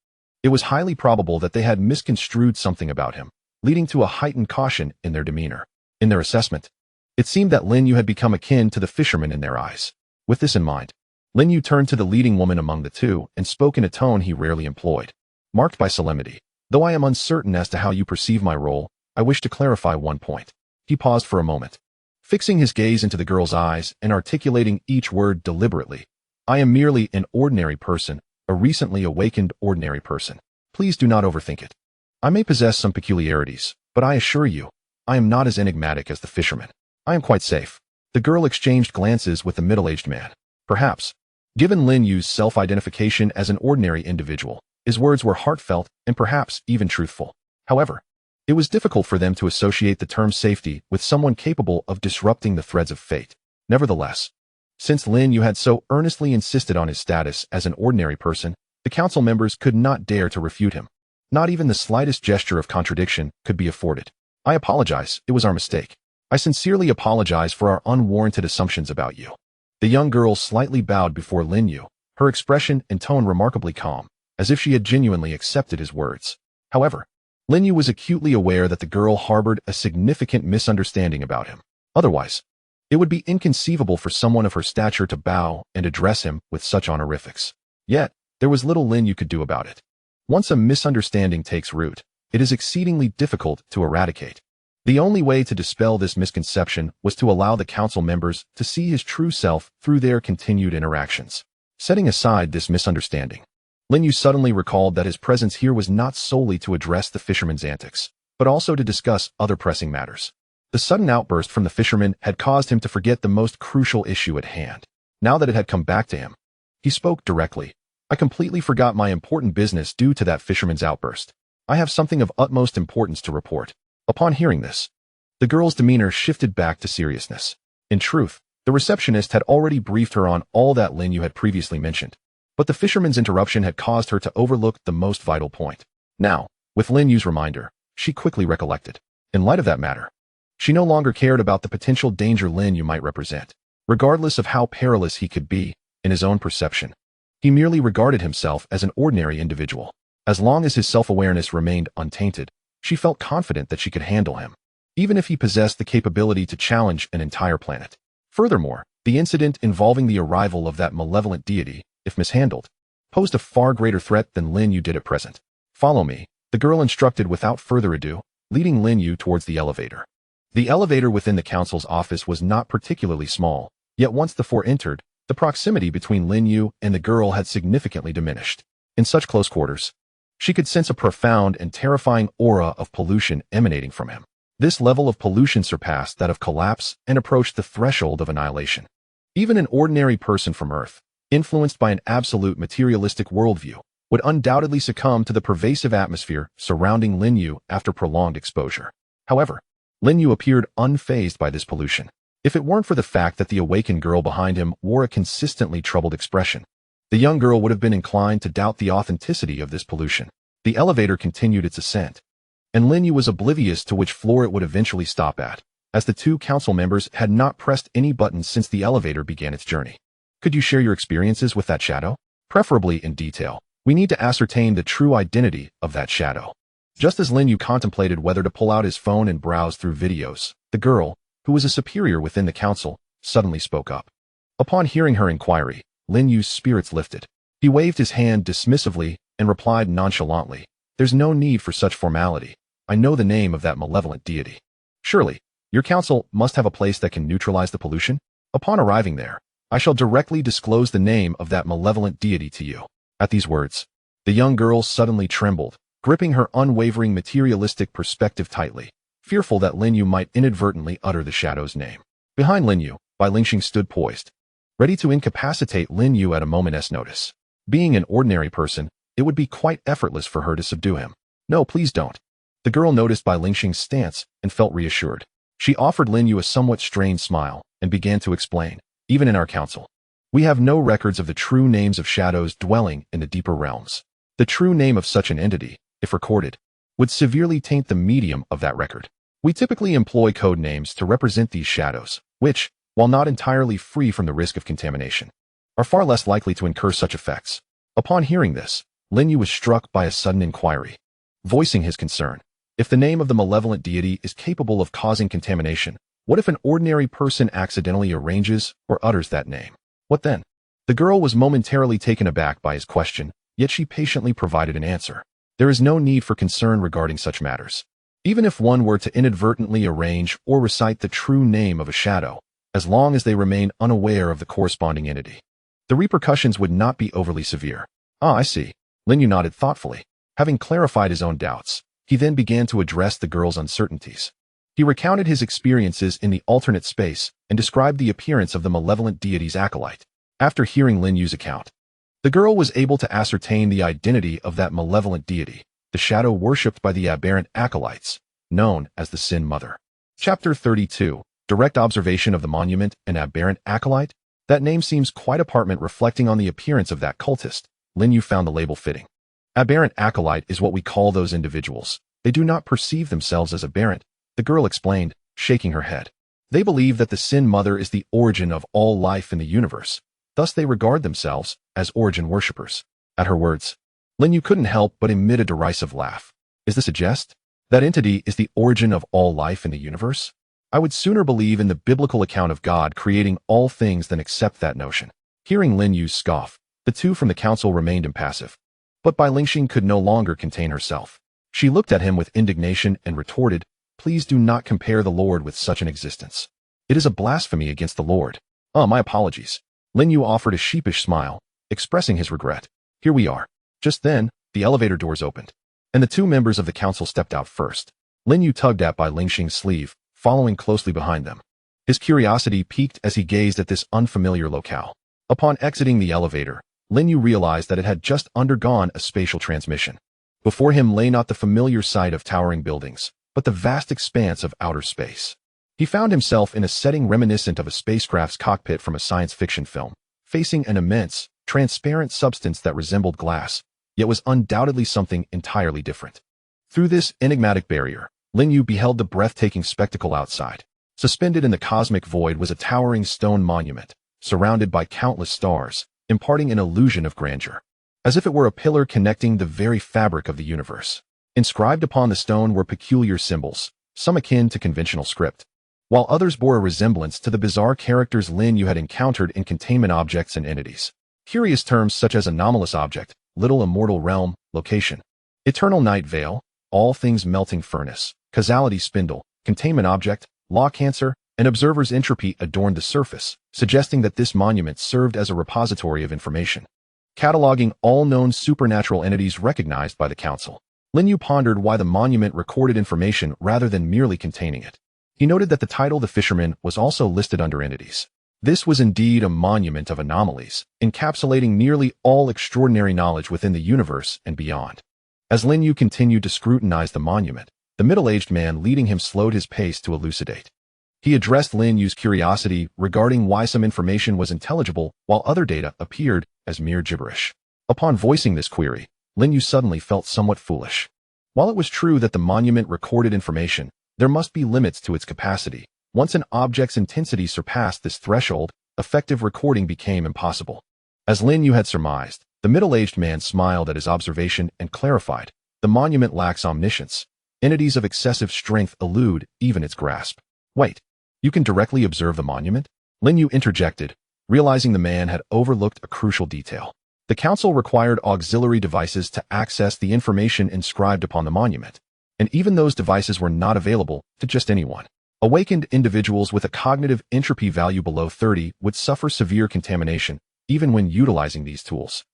it was highly probable that they had misconstrued something about him, leading to a heightened caution in their demeanor. In their assessment, it seemed that Lin You had become akin to the fisherman in their eyes. With this in mind, Lin You turned to the leading woman among the two and spoke in a tone he rarely employed, marked by solemnity. Though I am uncertain as to how you perceive my role, I wish to clarify one point. He paused for a moment, fixing his gaze into the girl's eyes and articulating each word deliberately. I am merely an ordinary person, a recently awakened ordinary person. Please do not overthink it. I may possess some peculiarities, but I assure you, I am not as enigmatic as the fisherman. I am quite safe. The girl exchanged glances with the middle-aged man. Perhaps, given Lin Yu's self-identification as an ordinary individual, his words were heartfelt and perhaps even truthful. However, it was difficult for them to associate the term safety with someone capable of disrupting the threads of fate. Nevertheless, since Lin Yu had so earnestly insisted on his status as an ordinary person, the council members could not dare to refute him. Not even the slightest gesture of contradiction could be afforded. I apologize, it was our mistake. I sincerely apologize for our unwarranted assumptions about you. The young girl slightly bowed before Lin Yu, her expression and tone remarkably calm, as if she had genuinely accepted his words. However, Lin Yu was acutely aware that the girl harbored a significant misunderstanding about him. Otherwise, it would be inconceivable for someone of her stature to bow and address him with such honorifics. Yet, there was little Lin Yu could do about it. Once a misunderstanding takes root, it is exceedingly difficult to eradicate. The only way to dispel this misconception was to allow the council members to see his true self through their continued interactions. Setting aside this misunderstanding, Lin Yu suddenly recalled that his presence here was not solely to address the fisherman's antics, but also to discuss other pressing matters. The sudden outburst from the fisherman had caused him to forget the most crucial issue at hand. Now that it had come back to him, he spoke directly. I completely forgot my important business due to that fisherman's outburst. I have something of utmost importance to report. Upon hearing this, the girl's demeanor shifted back to seriousness. In truth, the receptionist had already briefed her on all that Lin Yu had previously mentioned, but the fisherman's interruption had caused her to overlook the most vital point. Now, with Lin Yu's reminder, she quickly recollected. In light of that matter, she no longer cared about the potential danger Lin Yu might represent. Regardless of how perilous he could be, in his own perception, he merely regarded himself as an ordinary individual. As long as his self-awareness remained untainted, she felt confident that she could handle him, even if he possessed the capability to challenge an entire planet. Furthermore, the incident involving the arrival of that malevolent deity, if mishandled, posed a far greater threat than Lin Yu did at present. Follow me, the girl instructed without further ado, leading Lin Yu towards the elevator. The elevator within the council's office was not particularly small, yet once the four entered, the proximity between Lin Yu and the girl had significantly diminished. In such close quarters, she could sense a profound and terrifying aura of pollution emanating from him. This level of pollution surpassed that of collapse and approached the threshold of annihilation. Even an ordinary person from Earth, influenced by an absolute materialistic worldview, would undoubtedly succumb to the pervasive atmosphere surrounding Lin You after prolonged exposure. However, Lin You appeared unfazed by this pollution. If it weren't for the fact that the awakened girl behind him wore a consistently troubled expression, the young girl would have been inclined to doubt the authenticity of this pollution. The elevator continued its ascent, and Lin You was oblivious to which floor it would eventually stop at, as the two council members had not pressed any buttons since the elevator began its journey. Could you share your experiences with that shadow? Preferably in detail. We need to ascertain the true identity of that shadow. Just as Lin You contemplated whether to pull out his phone and browse through videos, the girl, who was a superior within the council, suddenly spoke up. Upon hearing her inquiry, Lin Yu's spirits lifted. He waved his hand dismissively and replied nonchalantly, "There's no need for such formality. I know the name of that malevolent deity. Surely, your council must have a place that can neutralize the pollution? Upon arriving there, I shall directly disclose the name of that malevolent deity to you." At these words, the young girl suddenly trembled, gripping her unwavering materialistic perspective tightly, fearful that Lin You might inadvertently utter the shadow's name. Behind Lin You, Bai Lingxing stood poised, ready to incapacitate Lin You at a moment's notice. Being an ordinary person, it would be quite effortless for her to subdue him. "No, please don't." The girl noticed Bai Lingxing's stance and felt reassured. She offered Lin You a somewhat strained smile and began to explain, "Even in our council, we have no records of the true names of shadows dwelling in the deeper realms. The true name of such an entity, if recorded, would severely taint the medium of that record. We typically employ code names to represent these shadows, which, while not entirely free from the risk of contamination, are far less likely to incur such effects." Upon hearing this, Lin Yu was struck by a sudden inquiry, voicing his concern. If the name of the malevolent deity is capable of causing contamination, what if an ordinary person accidentally arranges or utters that name? What then? The girl was momentarily taken aback by his question, yet she patiently provided an answer. "There is no need for concern regarding such matters. Even if one were to inadvertently arrange or recite the true name of a shadow, as long as they remain unaware of the corresponding entity, the repercussions would not be overly severe." "Ah, I see." Lin Yu nodded thoughtfully. Having clarified his own doubts, he then began to address the girl's uncertainties. He recounted his experiences in the alternate space and described the appearance of the malevolent deity's acolyte. After hearing Lin Yu's account, the girl was able to ascertain the identity of that malevolent deity, the shadow worshipped by the aberrant acolytes, known as the Sin Mother. Chapter 32, Direct Observation of the Monument and Aberrant Acolyte? That name seems quite apartment reflecting on the appearance of that cultist. Lin Yu found the label fitting. Aberrant acolyte is what we call those individuals. They do not perceive themselves as aberrant, the girl explained, shaking her head. They believe that the Sin Mother is the origin of all life in the universe. Thus they regard themselves as origin worshippers. At her words, Lin Yu couldn't help but emit a derisive laugh. Is this a jest? That entity is the origin of all life in the universe? I would sooner believe in the biblical account of God creating all things than accept that notion. Hearing Lin Yu's scoff, the two from the council remained impassive. But Bai Lingxing could no longer contain herself. She looked at him with indignation and retorted, "Please do not compare the Lord with such an existence. It is a blasphemy against the Lord." My apologies." Lin Yu offered a sheepish smile, expressing his regret. "Here we are." Just then, the elevator doors opened, and the two members of the council stepped out first. Lin Yu tugged at Bai Lingxing's sleeve, following closely behind them. His curiosity piqued as he gazed at this unfamiliar locale. Upon exiting the elevator, Lin Yu realized that it had just undergone a spatial transmission. Before him lay not the familiar sight of towering buildings, but the vast expanse of outer space. He found himself in a setting reminiscent of a spacecraft's cockpit from a science fiction film, facing an immense, transparent substance that resembled glass, yet was undoubtedly something entirely different. Through this enigmatic barrier, Lin Yu beheld the breathtaking spectacle outside. Suspended in the cosmic void was a towering stone monument, surrounded by countless stars, imparting an illusion of grandeur, as if it were a pillar connecting the very fabric of the universe. Inscribed upon the stone were peculiar symbols, some akin to conventional script, while others bore a resemblance to the bizarre characters Lin Yu had encountered in containment objects and entities. Curious terms such as anomalous object, little immortal realm, location, eternal night veil, all things melting furnace, causality spindle, containment object, law cancer, and observer's entropy adorned the surface, suggesting that this monument served as a repository of information, cataloging all known supernatural entities recognized by the council. Lin You pondered why the monument recorded information rather than merely containing it. He noted that the title The Fisherman was also listed under entities. This was indeed a monument of anomalies, encapsulating nearly all extraordinary knowledge within the universe and beyond. As Lin You continued to scrutinize the monument, the middle-aged man leading him slowed his pace to elucidate. He addressed Lin Yu's curiosity regarding why some information was intelligible while other data appeared as mere gibberish. Upon voicing this query, Lin Yu suddenly felt somewhat foolish. While it was true that the monument recorded information, there must be limits to its capacity. Once an object's intensity surpassed this threshold, effective recording became impossible. As Lin Yu had surmised, the middle-aged man smiled at his observation and clarified, the monument lacks omniscience. Entities of excessive strength elude even its grasp. Wait, you can directly observe the monument? Lin Yu interjected, realizing the man had overlooked a crucial detail. The council required auxiliary devices to access the information inscribed upon the monument, and even those devices were not available to just anyone. Awakened individuals with a cognitive entropy value below 30 would suffer severe contamination, even when utilizing these tools.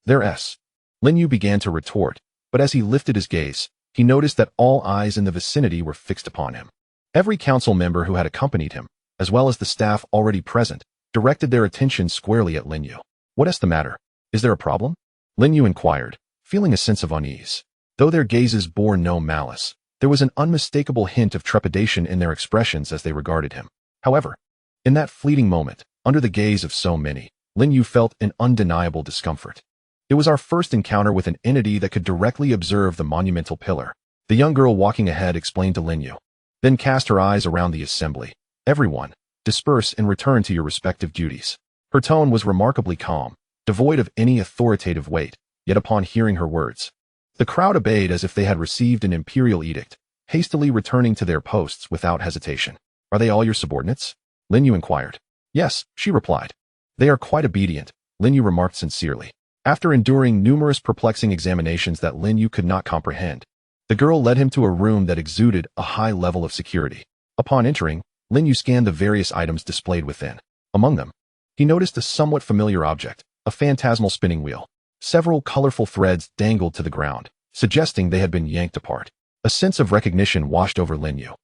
There's. Lin Yu began to retort, but as he lifted his gaze, he noticed that all eyes in the vicinity were fixed upon him. Every council member who had accompanied him, as well as the staff already present, directed their attention squarely at Lin Yu. What's the matter? Is there a problem? Lin Yu inquired, feeling a sense of unease. Though their gazes bore no malice, there was an unmistakable hint of trepidation in their expressions as they regarded him. However, in that fleeting moment, under the gaze of so many, Lin Yu felt an undeniable discomfort. It was our first encounter with an entity that could directly observe the monumental pillar. The young girl walking ahead explained to Lin Yu, then cast her eyes around the assembly. Everyone, disperse and return to your respective duties. Her tone was remarkably calm, devoid of any authoritative weight, yet upon hearing her words, the crowd obeyed as if they had received an imperial edict, hastily returning to their posts without hesitation. Are they all your subordinates? Lin Yu inquired. Yes, she replied. They are quite obedient, Lin Yu remarked sincerely. After enduring numerous perplexing examinations that Lin Yu could not comprehend, the girl led him to a room that exuded a high level of security. Upon entering, Lin Yu scanned the various items displayed within. Among them, he noticed a somewhat familiar object, a phantasmal spinning wheel. Several colorful threads dangled to the ground, suggesting they had been yanked apart. A sense of recognition washed over Lin Yu.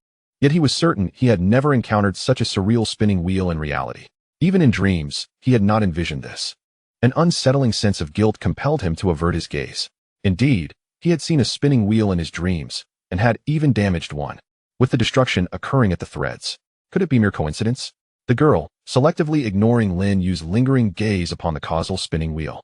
Yet he was certain he had never encountered such a surreal spinning wheel in reality. Even in dreams, he had not envisioned this. An unsettling sense of guilt compelled him to avert his gaze. Indeed, he had seen a spinning wheel in his dreams, and had even damaged one, with the destruction occurring at the threads. Could it be mere coincidence? The girl, selectively ignoring Lin Yu's lingering gaze upon the causal spinning wheel,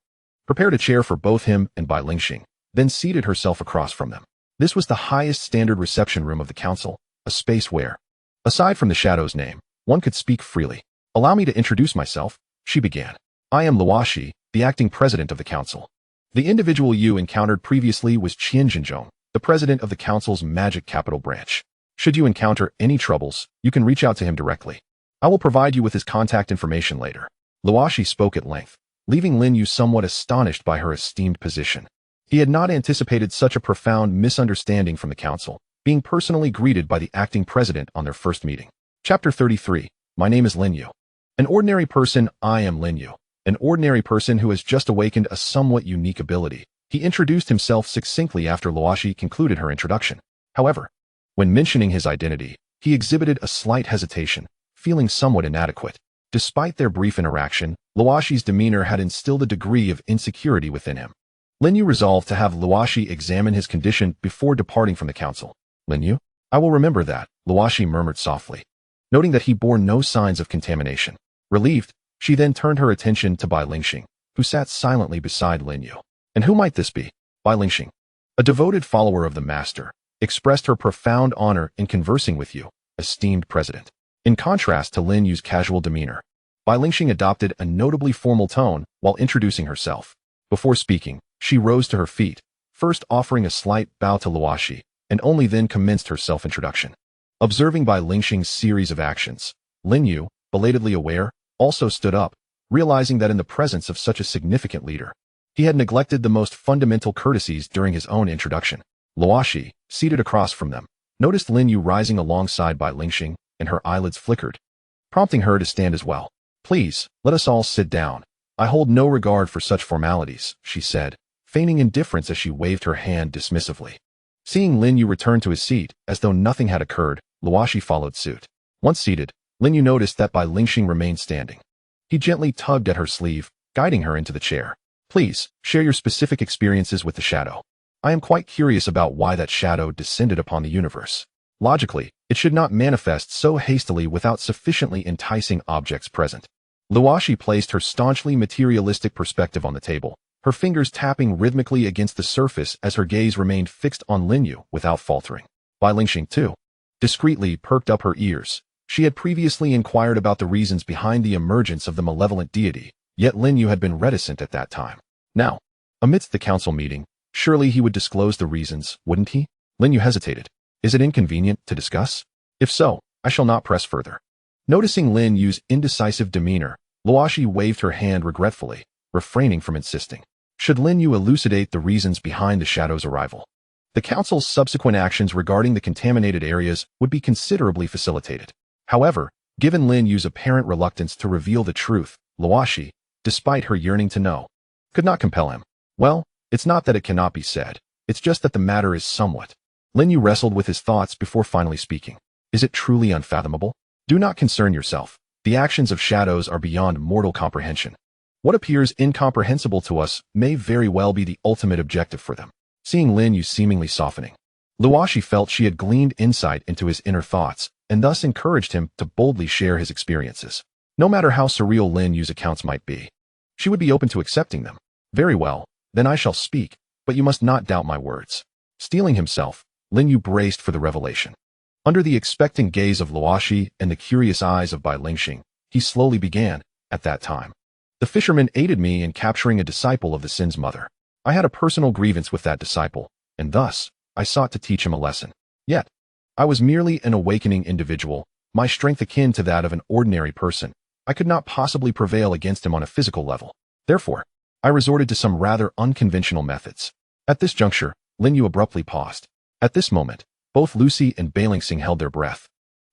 prepared a chair for both him and Bai Lingxing, then seated herself across from them. This was the highest standard reception room of the council, a space where, aside from the Shadow's name, one could speak freely. Allow me to introduce myself, she began. I am Luoshi, the acting president of the council. The individual you encountered previously was Qian Zhenzhong, the president of the council's magic capital branch. Should you encounter any troubles, you can reach out to him directly. I will provide you with his contact information later. Luoshi spoke at length, leaving Lin Yu somewhat astonished by her esteemed position. He had not anticipated such a profound misunderstanding from the council, being personally greeted by the acting president on their first meeting. Chapter 33. My name is Lin Yu. An ordinary person, I am Lin Yu. An ordinary person who has just awakened a somewhat unique ability. He introduced himself succinctly after Luoshi concluded her introduction. However, when mentioning his identity, he exhibited a slight hesitation, feeling somewhat inadequate. Despite their brief interaction, Luoshi's demeanor had instilled a degree of insecurity within him. Lin Yu resolved to have Luoshi examine his condition before departing from the council. Lin Yu? I will remember that, Luoshi murmured softly, noting that he bore no signs of contamination. Relieved, she then turned her attention to Bai Lingxing, who sat silently beside Lin Yu. And who might this be? Bai Lingxing, a devoted follower of the master, expressed her profound honor in conversing with you, esteemed president. In contrast to Lin Yu's casual demeanor, Bai Lingxing adopted a notably formal tone while introducing herself. Before speaking, she rose to her feet, first offering a slight bow to Luoshi, and only then commenced her self-introduction. Observing Bai Lingxing's series of actions, Lin Yu, belatedly aware, also stood up, realizing that in the presence of such a significant leader, he had neglected the most fundamental courtesies during his own introduction. Luoshi, seated across from them, noticed Lin Yu rising alongside Bai Lingxing, and her eyelids flickered, prompting her to stand as well. Please, let us all sit down. I hold no regard for such formalities, she said, feigning indifference as she waved her hand dismissively. Seeing Lin Yu return to his seat, as though nothing had occurred, Luoshi followed suit. Once seated, Lin Yu noticed that Bai Lingxing remained standing. He gently tugged at her sleeve, guiding her into the chair. Please, share your specific experiences with the shadow. I am quite curious about why that shadow descended upon the universe. Logically, it should not manifest so hastily without sufficiently enticing objects present. Luoshi placed her staunchly materialistic perspective on the table, her fingers tapping rhythmically against the surface as her gaze remained fixed on Lin Yu without faltering. Bai Lingxing, too, discreetly perked up her ears. She had previously inquired about the reasons behind the emergence of the malevolent deity, yet Lin Yu had been reticent at that time. Now, amidst the council meeting, surely he would disclose the reasons, wouldn't he? Lin Yu hesitated. Is it inconvenient to discuss? If so, I shall not press further. Noticing Lin Yu's indecisive demeanor, Luoshi waved her hand regretfully, refraining from insisting. Should Lin Yu elucidate the reasons behind the shadow's arrival? The council's subsequent actions regarding the contaminated areas would be considerably facilitated. However, given Lin Yu's apparent reluctance to reveal the truth, Luoshi, despite her yearning to know, could not compel him. Well, it's not that it cannot be said, it's just that the matter is somewhat. Lin Yu wrestled with his thoughts before finally speaking. Is it truly unfathomable? Do not concern yourself. The actions of shadows are beyond mortal comprehension. What appears incomprehensible to us may very well be the ultimate objective for them. Seeing Lin Yu seemingly softening, Luoshi felt she had gleaned insight into his inner thoughts, and thus encouraged him to boldly share his experiences. No matter how surreal Lin Yu's accounts might be, she would be open to accepting them. Very well, then I shall speak, but you must not doubt my words. Steeling himself, Lin Yu braced for the revelation. Under the expectant gaze of Luoshi and the curious eyes of Bai Lingxing, he slowly began, at that time. The fisherman aided me in capturing a disciple of the Sin's mother. I had a personal grievance with that disciple, and thus, I sought to teach him a lesson. Yet, I was merely an awakening individual, my strength akin to that of an ordinary person. I could not possibly prevail against him on a physical level. Therefore, I resorted to some rather unconventional methods. At this juncture, Lin Yu abruptly paused. At this moment, both Lucy and Bai Lingxing held their breath.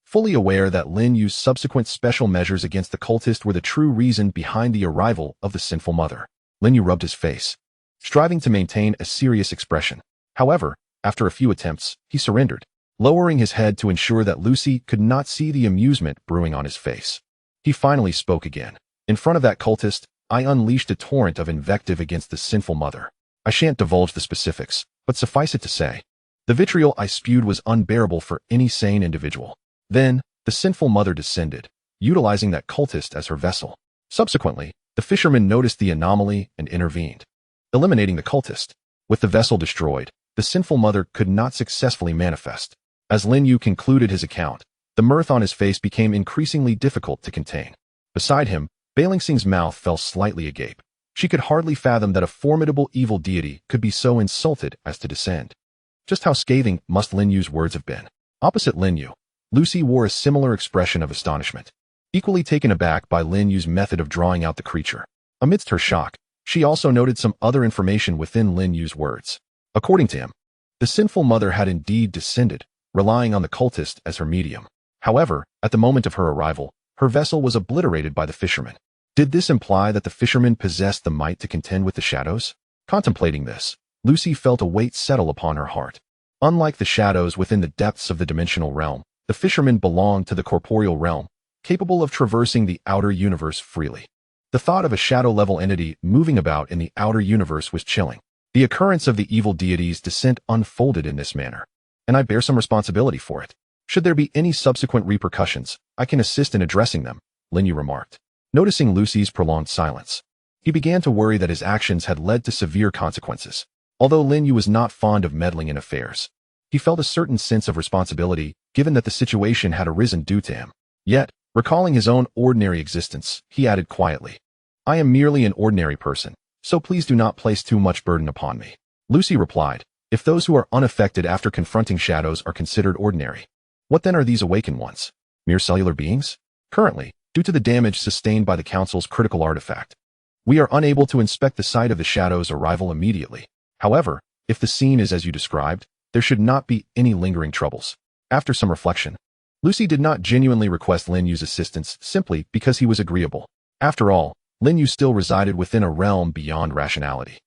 Fully aware that Lin Yu's subsequent special measures against the cultist were the true reason behind the arrival of the sinful mother, Lin Yu rubbed his face, striving to maintain a serious expression. However, after a few attempts, he surrendered, lowering his head to ensure that Lucy could not see the amusement brewing on his face. He finally spoke again. In front of that cultist, I unleashed a torrent of invective against the sinful mother. I shan't divulge the specifics, but suffice it to say, the vitriol I spewed was unbearable for any sane individual. Then, the sinful mother descended, utilizing that cultist as her vessel. Subsequently, the fisherman noticed the anomaly and intervened, eliminating the cultist. With the vessel destroyed, the sinful mother could not successfully manifest. As Lin Yu concluded his account, the mirth on his face became increasingly difficult to contain. Beside him, Bai Lingxing's mouth fell slightly agape. She could hardly fathom that a formidable evil deity could be so insulted as to descend. Just how scathing must Lin Yu's words have been? Opposite Lin Yu, Lucy wore a similar expression of astonishment, equally taken aback by Lin Yu's method of drawing out the creature. Amidst her shock, she also noted some other information within Lin Yu's words. According to him, the sinful mother had indeed descended, relying on the cultist as her medium. However, at the moment of her arrival, her vessel was obliterated by the fisherman. Did this imply that the fisherman possessed the might to contend with the shadows? Contemplating this, Lucy felt a weight settle upon her heart. Unlike the shadows within the depths of the dimensional realm, the fisherman belonged to the corporeal realm, capable of traversing the outer universe freely. The thought of a shadow-level entity moving about in the outer universe was chilling. The occurrence of the evil deity's descent unfolded in this manner, and I bear some responsibility for it. Should there be any subsequent repercussions, I can assist in addressing them, Lin Yu remarked. Noticing Lucy's prolonged silence, he began to worry that his actions had led to severe consequences. Although Lin Yu was not fond of meddling in affairs, he felt a certain sense of responsibility given that the situation had arisen due to him. Yet, recalling his own ordinary existence, he added quietly, I am merely an ordinary person, so please do not place too much burden upon me. Lucy replied, if those who are unaffected after confronting shadows are considered ordinary, what then are these awakened ones? Mere cellular beings? Currently, due to the damage sustained by the Council's critical artifact, we are unable to inspect the site of the shadow's arrival immediately. However, if the scene is as you described, there should not be any lingering troubles. After some reflection, Lucy did not genuinely request Lin Yu's assistance simply because he was agreeable. After all, Lin Yu still resided within a realm beyond rationality.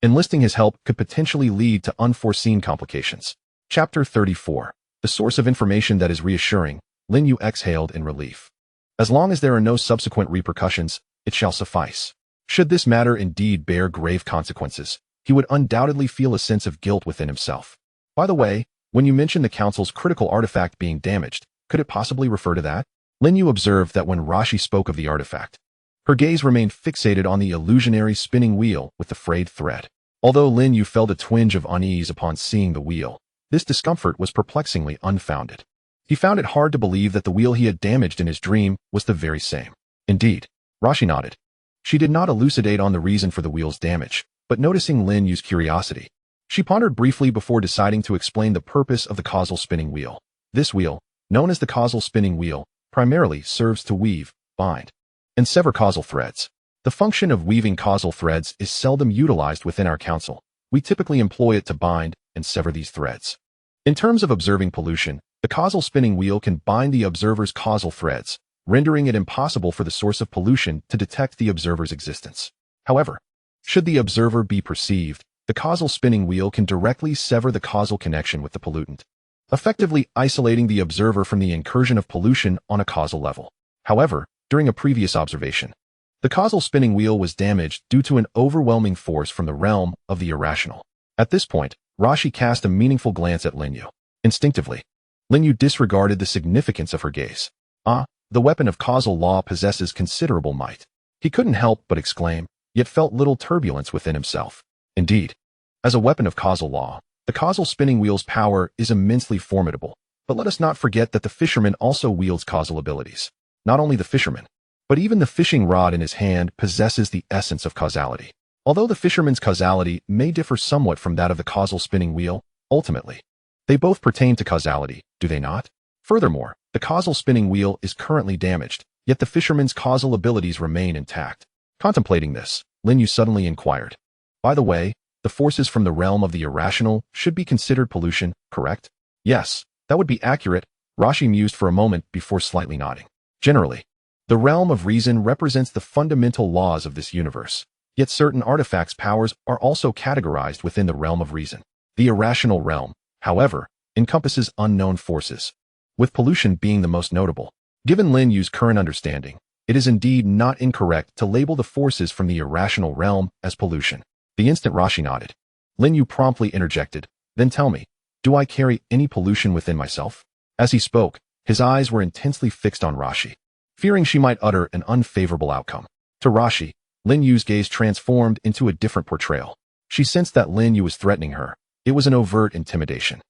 Enlisting his help could potentially lead to unforeseen complications. Chapter 34. The source of information that is reassuring. Lin You exhaled in relief. As long as there are no subsequent repercussions, it shall suffice. Should this matter indeed bear grave consequences, he would undoubtedly feel a sense of guilt within himself. By the way, when you mentioned the council's critical artifact being damaged, could it possibly refer to that? Lin You observed that when Rashi spoke of the artifact, her gaze remained fixated on the illusionary spinning wheel with the frayed thread. Although Lin You felt a twinge of unease upon seeing the wheel, this discomfort was perplexingly unfounded. He found it hard to believe that the wheel he had damaged in his dream was the very same. Indeed, Rashi nodded. She did not elucidate on the reason for the wheel's damage, but noticing Lin Yu's curiosity, she pondered briefly before deciding to explain the purpose of the causal spinning wheel. This wheel, known as the causal spinning wheel, primarily serves to weave, bind, and sever causal threads. The function of weaving causal threads is seldom utilized within our council. We typically employ it to bind and sever these threads. In terms of observing pollution, the causal spinning wheel can bind the observer's causal threads, rendering it impossible for the source of pollution to detect the observer's existence. However, should the observer be perceived, the causal spinning wheel can directly sever the causal connection with the pollutant, effectively isolating the observer from the incursion of pollution on a causal level. However, during a previous observation, the causal spinning wheel was damaged due to an overwhelming force from the realm of the irrational. At this point, Rashi cast a meaningful glance at Lin You. Instinctively, Lin You disregarded the significance of her gaze. The weapon of causal law possesses considerable might. He couldn't help but exclaim, yet felt little turbulence within himself. Indeed, as a weapon of causal law, the causal spinning wheel's power is immensely formidable. But let us not forget that the fisherman also wields causal abilities. Not only the fisherman, but even the fishing rod in his hand possesses the essence of causality. Although the fisherman's causality may differ somewhat from that of the causal spinning wheel, ultimately, they both pertain to causality, do they not? Furthermore, the causal spinning wheel is currently damaged, yet the fisherman's causal abilities remain intact. Contemplating this, Lin You suddenly inquired, by the way, the forces from the realm of the irrational should be considered pollution, correct? Yes, that would be accurate, Rashi mused for a moment before slightly nodding. Generally, the realm of reason represents the fundamental laws of this universe, yet certain artifacts' powers are also categorized within the realm of reason. The irrational realm, however, encompasses unknown forces, with pollution being the most notable. Given Lin Yu's current understanding, it is indeed not incorrect to label the forces from the irrational realm as pollution. The instant Rashi nodded, Lin You promptly interjected, then tell me, do I carry any pollution within myself? As he spoke, his eyes were intensely fixed on Rashi, fearing she might utter an unfavorable outcome. To Rashi, Lin Yu's gaze transformed into a different portrayal. She sensed that Lin Yu was threatening her. It was an overt intimidation.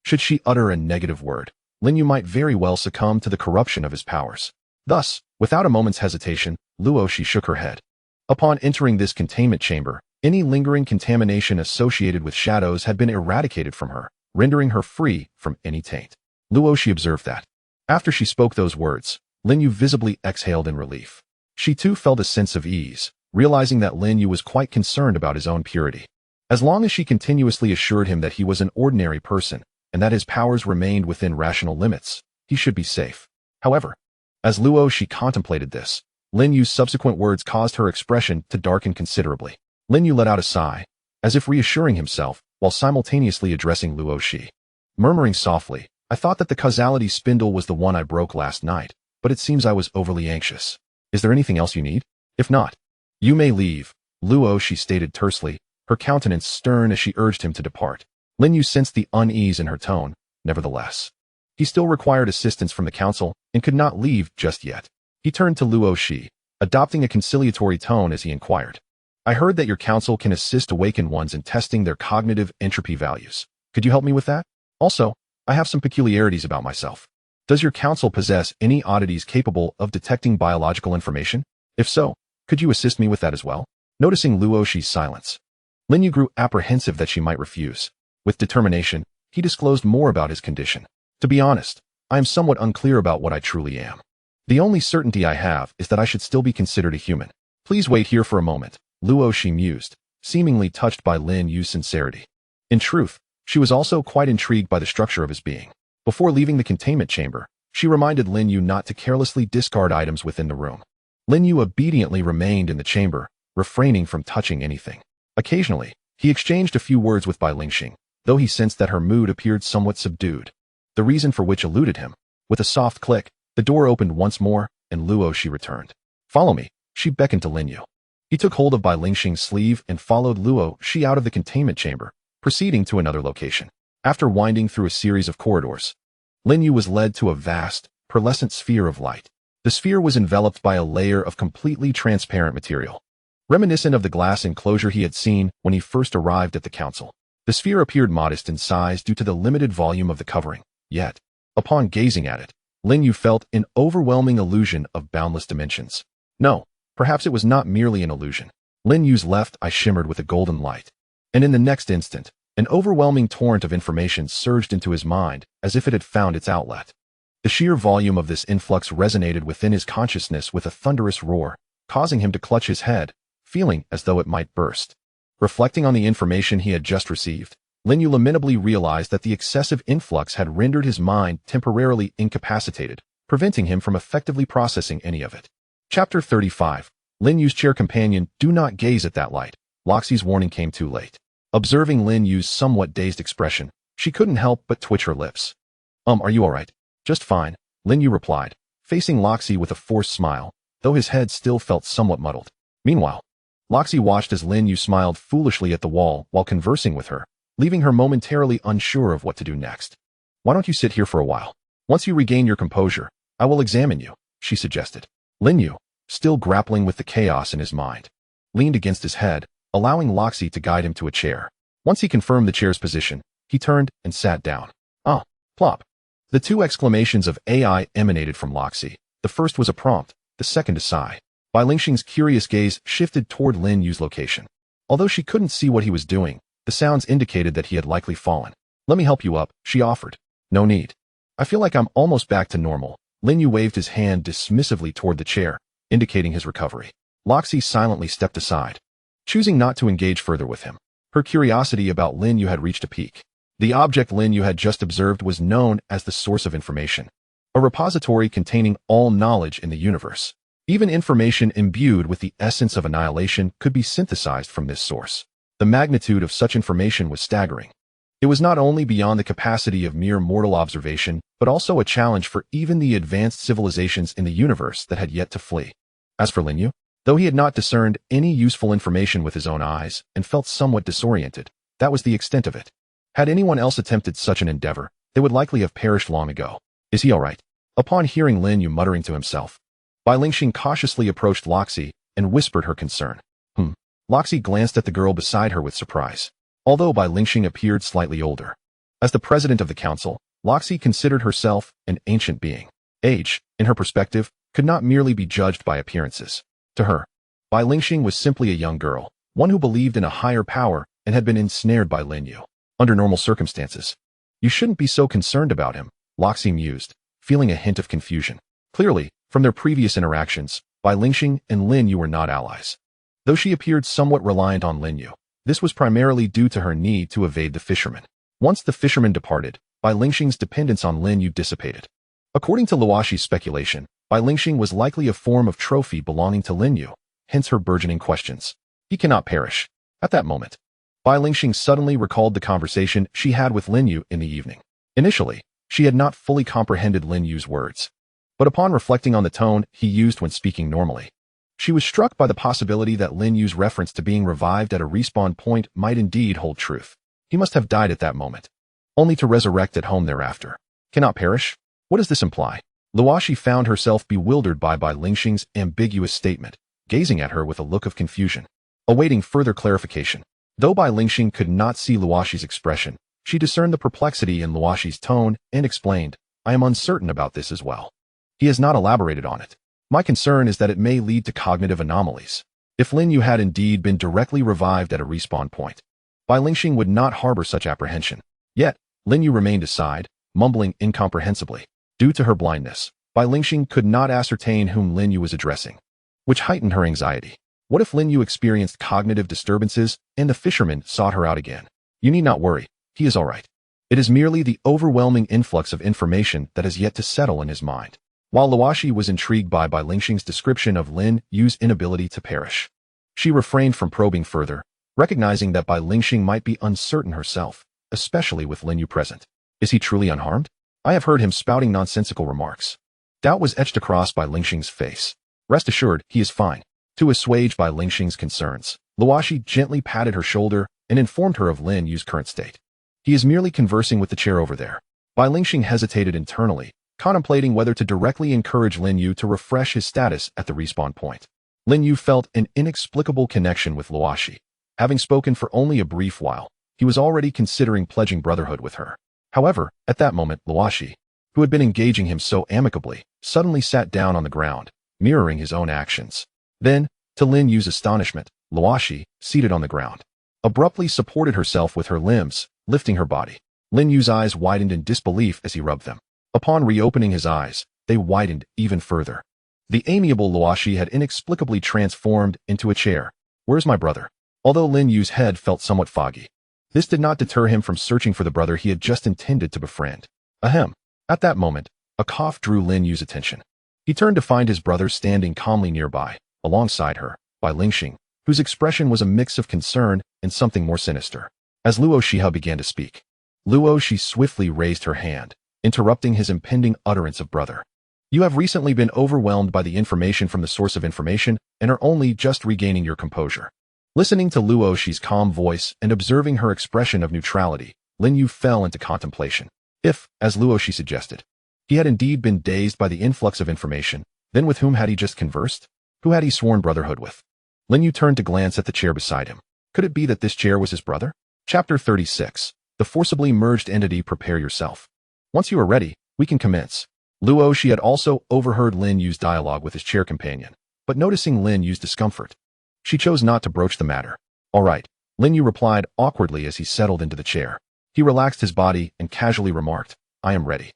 Should she utter a negative word, Lin Yu might very well succumb to the corruption of his powers. Thus, without a moment's hesitation, Luoshi shook her head. Upon entering this containment chamber, any lingering contamination associated with shadows had been eradicated from her, rendering her free from any taint. Luoshi observed that. After she spoke those words, Lin Yu visibly exhaled in relief. She too felt a sense of ease, realizing that Lin Yu was quite concerned about his own purity. As long as she continuously assured him that he was an ordinary person, and that his powers remained within rational limits, he should be safe. However, as Luoshi contemplated this, Lin Yu's subsequent words caused her expression to darken considerably. Lin Yu let out a sigh, as if reassuring himself, while simultaneously addressing Luoshi. Murmuring softly, I thought that the causality spindle was the one I broke last night, but it seems I was overly anxious. Is there anything else you need? If not, you may leave, Luoshi stated tersely, her countenance stern as she urged him to depart. Lin Yu sensed the unease in her tone, nevertheless. He still required assistance from the council and could not leave just yet. He turned to Luoshi, adopting a conciliatory tone as he inquired. I heard that your council can assist awakened ones in testing their cognitive entropy values. Could you help me with that? Also, I have some peculiarities about myself. Does your council possess any oddities capable of detecting biological information? If so, could you assist me with that as well? Noticing Luoshi's silence, Lin Yu grew apprehensive that she might refuse. With determination, he disclosed more about his condition. To be honest, I am somewhat unclear about what I truly am. The only certainty I have is that I should still be considered a human. Please wait here for a moment, Luoshi mused, seemingly touched by Lin Yu's sincerity. In truth, she was also quite intrigued by the structure of his being. Before leaving the containment chamber, she reminded Lin Yu not to carelessly discard items within the room. Lin Yu obediently remained in the chamber, refraining from touching anything. Occasionally, He exchanged a few words with Bai Lingxing, though he sensed that her mood appeared somewhat subdued, the reason for which eluded him. With a soft click, the door opened once more, and Luo she returned. "Follow me," she beckoned to Lin You. He took hold of Bai Lingxing's sleeve and followed Luo she out of the containment chamber, proceeding to another location. After winding through a series of corridors, Lin You was led to a vast, pearlescent sphere of light. The sphere was enveloped by a layer of completely transparent material, reminiscent of the glass enclosure he had seen when he first arrived at the council. The sphere appeared modest in size due to the limited volume of the covering, yet, upon gazing at it, Lin You felt an overwhelming illusion of boundless dimensions. No, perhaps it was not merely an illusion. Lin Yu's left eye shimmered with a golden light, and in the next instant, an overwhelming torrent of information surged into his mind as if it had found its outlet. The sheer volume of this influx resonated within his consciousness with a thunderous roar, causing him to clutch his head, feeling as though it might burst. Reflecting on the information he had just received, Lin You lamentably realized that the excessive influx had rendered his mind temporarily incapacitated, preventing him from effectively processing any of it. Chapter 35. Lin Yu's chair companion, do not gaze at that light. Loxie's warning came too late. Observing Lin Yu's somewhat dazed expression, she couldn't help but twitch her lips. Are you alright? Just fine, Lin Yu replied, facing Loxie with a forced smile, though his head still felt somewhat muddled. Meanwhile, Loxie watched as Lin Yu smiled foolishly at the wall while conversing with her, leaving her momentarily unsure of what to do next. Why don't you sit here for a while? Once you regain your composure, I will examine you, she suggested. Lin Yu, still grappling with the chaos in his mind, leaned against his head, allowing Loxie to guide him to a chair. Once he confirmed the chair's position, he turned and sat down. Ah, plop. The two exclamations of AI emanated from Loxie. The first was a prompt, the second a sigh. Bai Lingxing's curious gaze shifted toward Lin Yu's location. Although she couldn't see what he was doing, the sounds indicated that he had likely fallen. Let me help you up, she offered. No need. I feel like I'm almost back to normal. Lin Yu waved his hand dismissively toward the chair, indicating his recovery. Loxie silently stepped aside, choosing not to engage further with him. Her curiosity about Lin Yu had reached a peak. The object Lin Yu had just observed was known as the source of information, a repository containing all knowledge in the universe. Even information imbued with the essence of annihilation could be synthesized from this source. The magnitude of such information was staggering. It was not only beyond the capacity of mere mortal observation, but also a challenge for even the advanced civilizations in the universe that had yet to flee. As for Lin Yu, though he had not discerned any useful information with his own eyes and felt somewhat disoriented, that was the extent of it. Had anyone else attempted such an endeavor, they would likely have perished long ago. Is he all right? Upon hearing Lin Yu muttering to himself, Bai Lingxing cautiously approached Loxie and whispered her concern. Loxie glanced at the girl beside her with surprise, although Bai Lingxing appeared slightly older. As the president of the council, Loxie considered herself an ancient being. Age, in her perspective, could not merely be judged by appearances. To her, Bai Lingxing was simply a young girl, one who believed in a higher power and had been ensnared by Lin Yu. Under normal circumstances, you shouldn't be so concerned about him, Loxie mused, feeling a hint of confusion. Clearly, from their previous interactions, Bai Lingxing and Lin Yu were not allies. Though she appeared somewhat reliant on Lin Yu, this was primarily due to her need to evade the fisherman. Once the fisherman departed, Bai Lingxing's dependence on Lin Yu dissipated. According to Luoxi's speculation, Bai Lingxing was likely a form of trophy belonging to Lin Yu, hence her burgeoning questions. He cannot perish. At that moment, Bai Lingxing suddenly recalled the conversation she had with Lin Yu in the evening. Initially, she had not fully comprehended Lin Yu's words, but upon reflecting on the tone he used when speaking normally, she was struck by the possibility that Lin Yu's reference to being revived at a respawn point might indeed hold truth. He must have died at that moment, only to resurrect at home thereafter. Cannot perish? What does this imply? Luoxi found herself bewildered by Bai Lingxing's ambiguous statement, gazing at her with a look of confusion, awaiting further clarification. Though Bai Lingxing could not see Luoxi's expression, she discerned the perplexity in Luoxi's tone and explained, I am uncertain about this as well. He has not elaborated on it. My concern is that it may lead to cognitive anomalies. If Lin Yu had indeed been directly revived at a respawn point, Bai Lingxing would not harbor such apprehension. Yet, Lin Yu remained aside, mumbling incomprehensibly. Due to her blindness, Bai Lingxing could not ascertain whom Lin Yu was addressing, which heightened her anxiety. What if Lin Yu experienced cognitive disturbances and the fisherman sought her out again? You need not worry, he is all right. It is merely the overwhelming influx of information that has yet to settle in his mind. While Luoxi was intrigued by Bai Lingxing's description of Lin Yu's inability to perish, she refrained from probing further, recognizing that Bai Lingxing might be uncertain herself, especially with Lin You present. Is he truly unharmed? I have heard him spouting nonsensical remarks. Doubt was etched across Bai Lingxing's face. Rest assured, he is fine. To assuage Bai Lingxing's concerns, Luoxi gently patted her shoulder and informed her of Lin Yu's current state. He is merely conversing with the chair over there. Bai Lingxing hesitated internally, contemplating whether to directly encourage Lin You to refresh his status at the respawn point. Lin You felt an inexplicable connection with Luoxi. Having spoken for only a brief while, he was already considering pledging brotherhood with her. However, at that moment, Luoxi, who had been engaging him so amicably, suddenly sat down on the ground, mirroring his own actions. Then, to Lin Yu's astonishment, Luoxi, seated on the ground, abruptly supported herself with her limbs, lifting her body. Lin Yu's eyes widened in disbelief as he rubbed them. Upon reopening his eyes, they widened even further. The amiable Luoxi had inexplicably transformed into a chair. Where's my brother? Although Lin Yu's head felt somewhat foggy, this did not deter him from searching for the brother he had just intended to befriend. Ahem. At that moment, a cough drew Lin Yu's attention. He turned to find his brother standing calmly nearby, alongside her, Bai Lingxing, whose expression was a mix of concern and something more sinister. As Luoxi began to speak, Luoxi swiftly raised her hand, interrupting his impending utterance of brother. You have recently been overwhelmed by the information from the source of information and are only just regaining your composure. Listening to Luoxi's calm voice and observing her expression of neutrality, Lin You fell into contemplation. If, as Luoxi suggested, he had indeed been dazed by the influx of information, then with whom had he just conversed? Who had he sworn brotherhood with? Lin You turned to glance at the chair beside him. Could it be that this chair was his brother? Chapter 36. The forcibly merged entity. Prepare yourself. Once you are ready, we can commence. Luoxi had also overheard Lin Yu's dialogue with his chair companion, but noticing Lin Yu's discomfort, she chose not to broach the matter. All right, Lin Yu replied awkwardly as he settled into the chair. He relaxed his body and casually remarked, I am ready.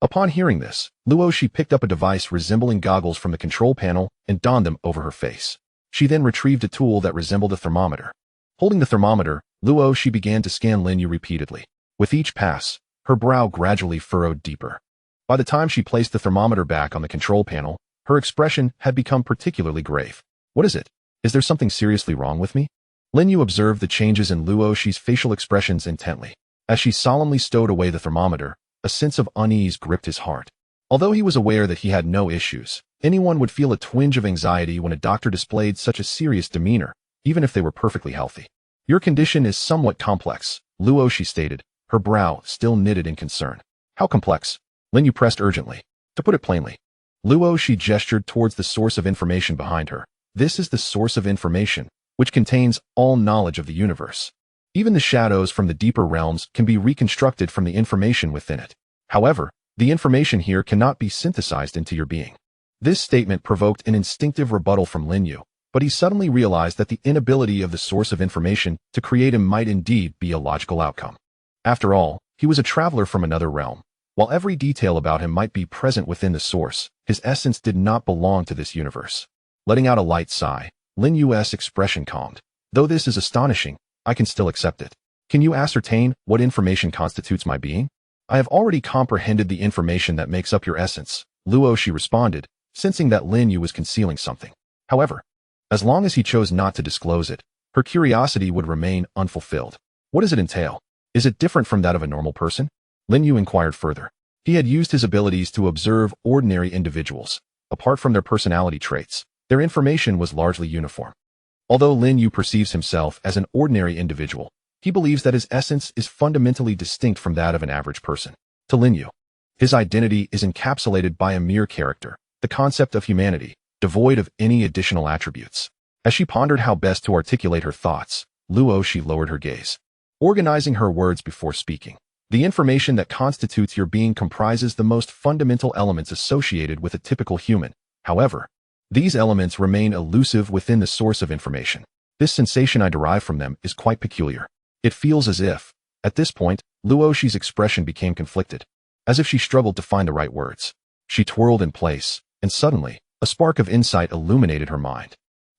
Upon hearing this, Luoxi picked up a device resembling goggles from the control panel and donned them over her face. She then retrieved a tool that resembled a thermometer. Holding the thermometer, Luoxi began to scan Lin Yu repeatedly. With each pass, her brow gradually furrowed deeper. By the time she placed the thermometer back on the control panel, her expression had become particularly grave. What is it? Is there something seriously wrong with me? Lin Yu observed the changes in Luoxi's facial expressions intently. As she solemnly stowed away the thermometer, a sense of unease gripped his heart. Although he was aware that he had no issues, anyone would feel a twinge of anxiety when a doctor displayed such a serious demeanor, even if they were perfectly healthy. Your condition is somewhat complex, Luoxi stated, her brow still knitted in concern. How complex? Lin Yu pressed urgently. To put it plainly, Luoxi gestured towards the source of information behind her. This is the source of information, which contains all knowledge of the universe. Even the shadows from the deeper realms can be reconstructed from the information within it. However, the information here cannot be synthesized into your being. This statement provoked an instinctive rebuttal from Lin Yu, but he suddenly realized that the inability of the source of information to create him might indeed be a logical outcome. After all, he was a traveler from another realm. While every detail about him might be present within the source, his essence did not belong to this universe. Letting out a light sigh, Lin Yu's expression calmed. Though this is astonishing, I can still accept it. Can you ascertain what information constitutes my being? I have already comprehended the information that makes up your essence, Luoxi responded, sensing that Lin Yu was concealing something. However, as long as he chose not to disclose it, her curiosity would remain unfulfilled. What does it entail? Is it different from that of a normal person? Lin Yu inquired further. He had used his abilities to observe ordinary individuals. Apart from their personality traits, their information was largely uniform. Although Lin Yu perceives himself as an ordinary individual, he believes that his essence is fundamentally distinct from that of an average person. To Lin Yu, his identity is encapsulated by a mere character, the concept of humanity, devoid of any additional attributes. As she pondered how best to articulate her thoughts, Luoxi lowered her gaze, organizing her words before speaking. The information that constitutes your being comprises the most fundamental elements associated with a typical human. However, these elements remain elusive within the source of information. This sensation I derive from them is quite peculiar. It feels as if, at this point, Luoxi's expression became conflicted, as if she struggled to find the right words. She twirled in place, and suddenly, a spark of insight illuminated her mind.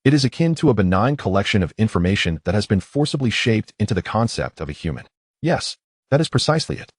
It is akin to a benign collection of information that has been forcibly shaped into the concept of a human. Yes, that is precisely it.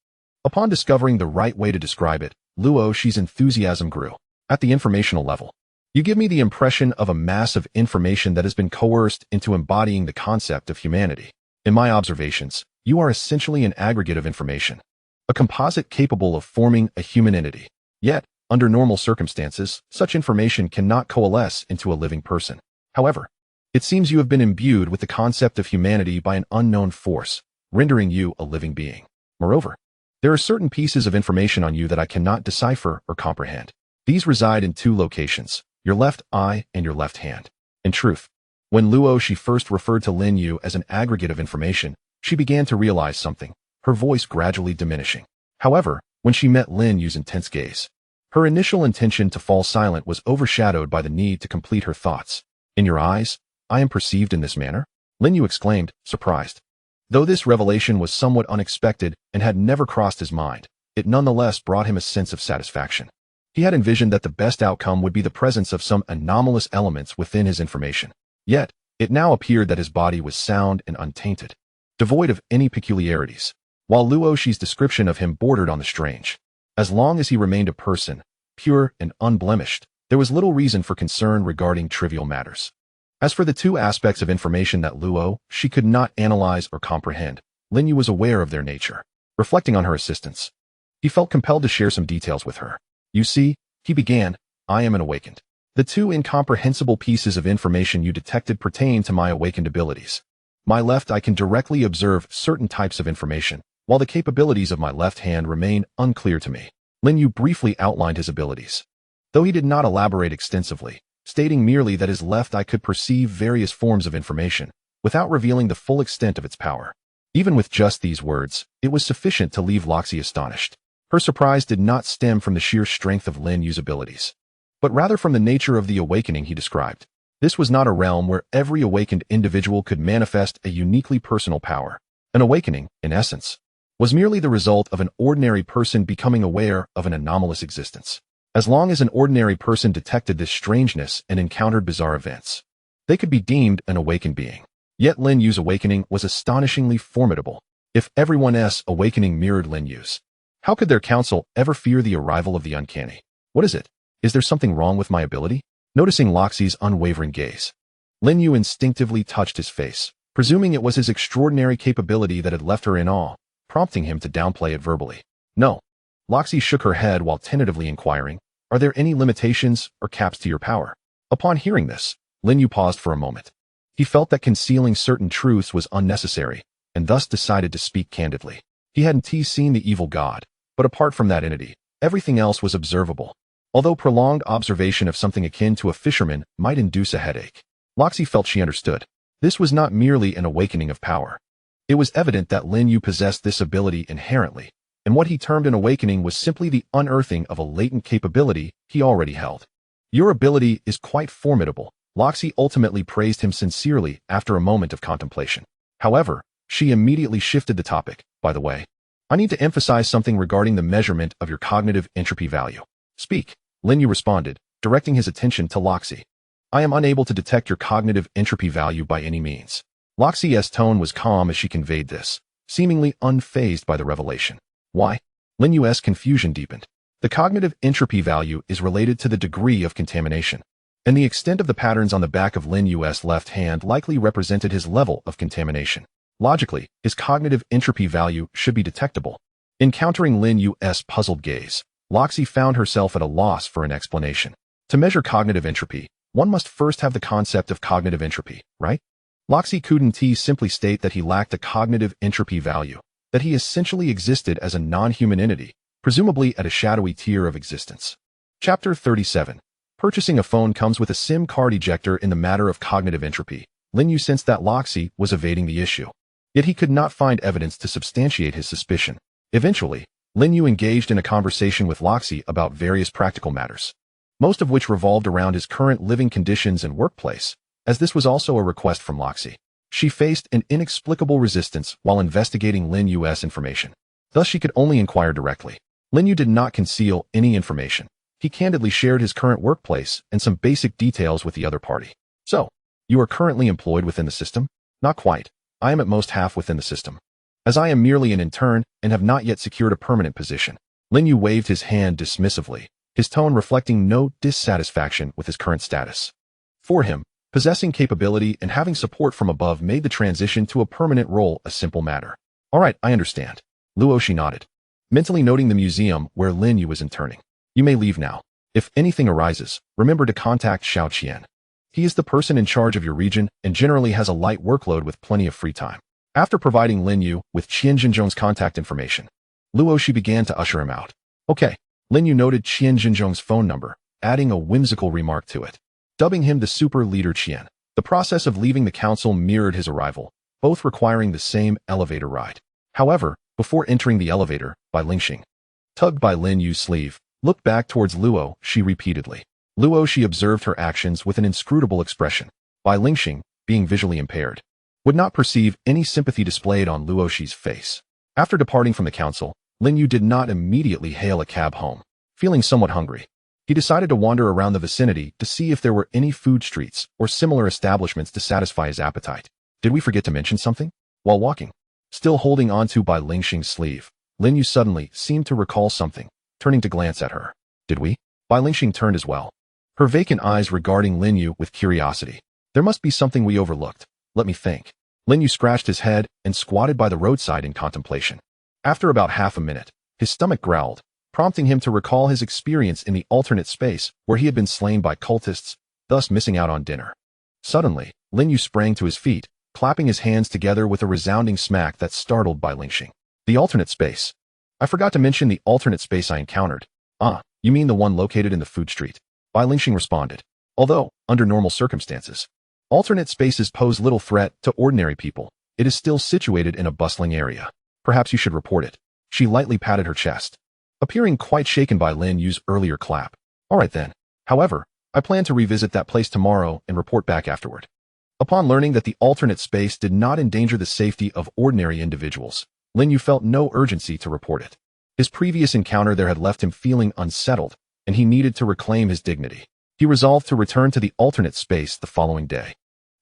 Upon discovering the right way to describe it, Luoxi's enthusiasm grew. At the informational level, You give me the impression of a mass of information that has been coerced into embodying the concept of humanity. In my observations, you are essentially an aggregate of information, a composite capable of forming a human entity. Yet, under normal circumstances, such information cannot coalesce into a living person. However, it seems you have been imbued with the concept of humanity by an unknown force, rendering you a living being. Moreover, there are certain pieces of information on you that I cannot decipher or comprehend. These reside in two locations, your left eye and your left hand. In truth, when she first referred to Lin You as an aggregate of information, she began to realize something, her voice gradually diminishing. However, when she met Lin Yu's intense gaze, her initial intention to fall silent was overshadowed by the need to complete her thoughts. In your eyes, I am perceived in this manner? Lin You exclaimed, surprised. Though this revelation was somewhat unexpected and had never crossed his mind, it nonetheless brought him a sense of satisfaction. He had envisioned that the best outcome would be the presence of some anomalous elements within his information. Yet, it now appeared that his body was sound and untainted, devoid of any peculiarities, while Luoshi's description of him bordered on the strange. As long as he remained a person, pure and unblemished, there was little reason for concern regarding trivial matters. As for the two aspects of information that she could not analyze or comprehend, Lin Yu was aware of their nature. Reflecting on her assistance, he felt compelled to share some details with her. You see, he began, I am an awakened. The two incomprehensible pieces of information you detected pertain to my awakened abilities. My left eye can directly observe certain types of information, while the capabilities of my left hand remain unclear to me. Lin Yu briefly outlined his abilities, though he did not elaborate extensively, stating merely that his left eye could perceive various forms of information, without revealing the full extent of its power. Even with just these words, it was sufficient to leave Loxi astonished. Her surprise did not stem from the sheer strength of Lin Yu's abilities, but rather from the nature of the awakening he described. This was not a realm where every awakened individual could manifest a uniquely personal power. An awakening, in essence, was merely the result of an ordinary person becoming aware of an anomalous existence. As long as an ordinary person detected this strangeness and encountered bizarre events, they could be deemed an awakened being. Yet Lin Yu's awakening was astonishingly formidable. If everyone's awakening mirrored Lin Yu's, how could their council ever fear the arrival of the uncanny? What is it? Is there something wrong with my ability? Noticing Loxi's unwavering gaze, Lin Yu instinctively touched his face, presuming it was his extraordinary capability that had left her in awe, prompting him to downplay it verbally. No. Loxi shook her head while tentatively inquiring, are there any limitations or caps to your power? Upon hearing this, Lin Yu paused for a moment. He felt that concealing certain truths was unnecessary, and thus decided to speak candidly. He hadn't seen the evil god, but apart from that entity, everything else was observable. Although prolonged observation of something akin to a fisherman might induce a headache, Loxi felt she understood. This was not merely an awakening of power. It was evident that Lin Yu possessed this ability inherently, and what he termed an awakening was simply the unearthing of a latent capability he already held. Your ability is quite formidable. Loxi ultimately praised him sincerely after a moment of contemplation. However, she immediately shifted the topic. By the way, I need to emphasize something regarding the measurement of your cognitive entropy value. Speak, Lin Yu responded, directing his attention to Loxi. I am unable to detect your cognitive entropy value by any means. Loxi's tone was calm as she conveyed this, seemingly unfazed by the revelation. Why? Lin Yu's confusion deepened. The cognitive entropy value is related to the degree of contamination, and the extent of the patterns on the back of Lin Yu's left hand likely represented his level of contamination. Logically, his cognitive entropy value should be detectable. Encountering Lin Yu's puzzled gaze, Loxi found herself at a loss for an explanation. To measure cognitive entropy, one must first have the concept of cognitive entropy, right? Loxi couldn't simply state that he lacked a cognitive entropy value, that he essentially existed as a non-human entity, presumably at a shadowy tier of existence. Chapter 37. Purchasing a phone comes with a SIM card ejector. In the matter of cognitive entropy, Lin Yu sensed that Loxi was evading the issue. Yet he could not find evidence to substantiate his suspicion. Eventually, Lin Yu engaged in a conversation with Loxi about various practical matters, most of which revolved around his current living conditions and workplace, as this was also a request from Loxi. She faced an inexplicable resistance while investigating Lin Yu's information. Thus she could only inquire directly. Lin Yu did not conceal any information. He candidly shared his current workplace and some basic details with the other party. So, you are currently employed within the system? Not quite. I am at most half within the system, as I am merely an intern and have not yet secured a permanent position. Lin Yu waved his hand dismissively, his tone reflecting no dissatisfaction with his current status. For him, possessing capability and having support from above made the transition to a permanent role a simple matter. All right, I understand. Luoshi nodded, mentally noting the museum where Lin You was interning. You may leave now. If anything arises, remember to contact Xiao Qian. He is the person in charge of your region and generally has a light workload with plenty of free time. After providing Lin You with Qian Jinzhong's contact information, Luoshi began to usher him out. Okay, Lin You noted Qian Jinzhong's phone number, adding a whimsical remark to it, dubbing him the super leader Qian. The process of leaving the council mirrored his arrival, both requiring the same elevator ride. However, before entering the elevator, Bai Lingxing, tugged by Lin Yu's sleeve, looked back towards Luoshi repeatedly. Luoshi observed her actions with an inscrutable expression. Bai Lingxing, being visually impaired, would not perceive any sympathy displayed on Luoshi's face. After departing from the council, Lin Yu did not immediately hail a cab home. Feeling somewhat hungry, he decided to wander around the vicinity to see if there were any food streets or similar establishments to satisfy his appetite. Did we forget to mention something? While walking, still holding onto Bai Lingxing's sleeve, Lin Yu suddenly seemed to recall something, turning to glance at her. Did we? Bai Lingxing turned as well, her vacant eyes regarding Lin Yu with curiosity. There must be something we overlooked. Let me think. Lin Yu scratched his head and squatted by the roadside in contemplation. After about half a minute, his stomach growled, prompting him to recall his experience in the alternate space where he had been slain by cultists, thus missing out on dinner. Suddenly, Lin Yu sprang to his feet, clapping his hands together with a resounding smack that startled Bai Lingxing. The alternate space. I forgot to mention the alternate space I encountered. Ah, you mean the one located in the food street? Bai Lingxing responded. Although, under normal circumstances, alternate spaces pose little threat to ordinary people, it is still situated in a bustling area. Perhaps you should report it. She lightly patted her chest, appearing quite shaken by Lin Yu's earlier clap. All right then. However, I plan to revisit that place tomorrow and report back afterward. Upon learning that the alternate space did not endanger the safety of ordinary individuals, Lin Yu felt no urgency to report it. His previous encounter there had left him feeling unsettled, and he needed to reclaim his dignity. He resolved to return to the alternate space the following day,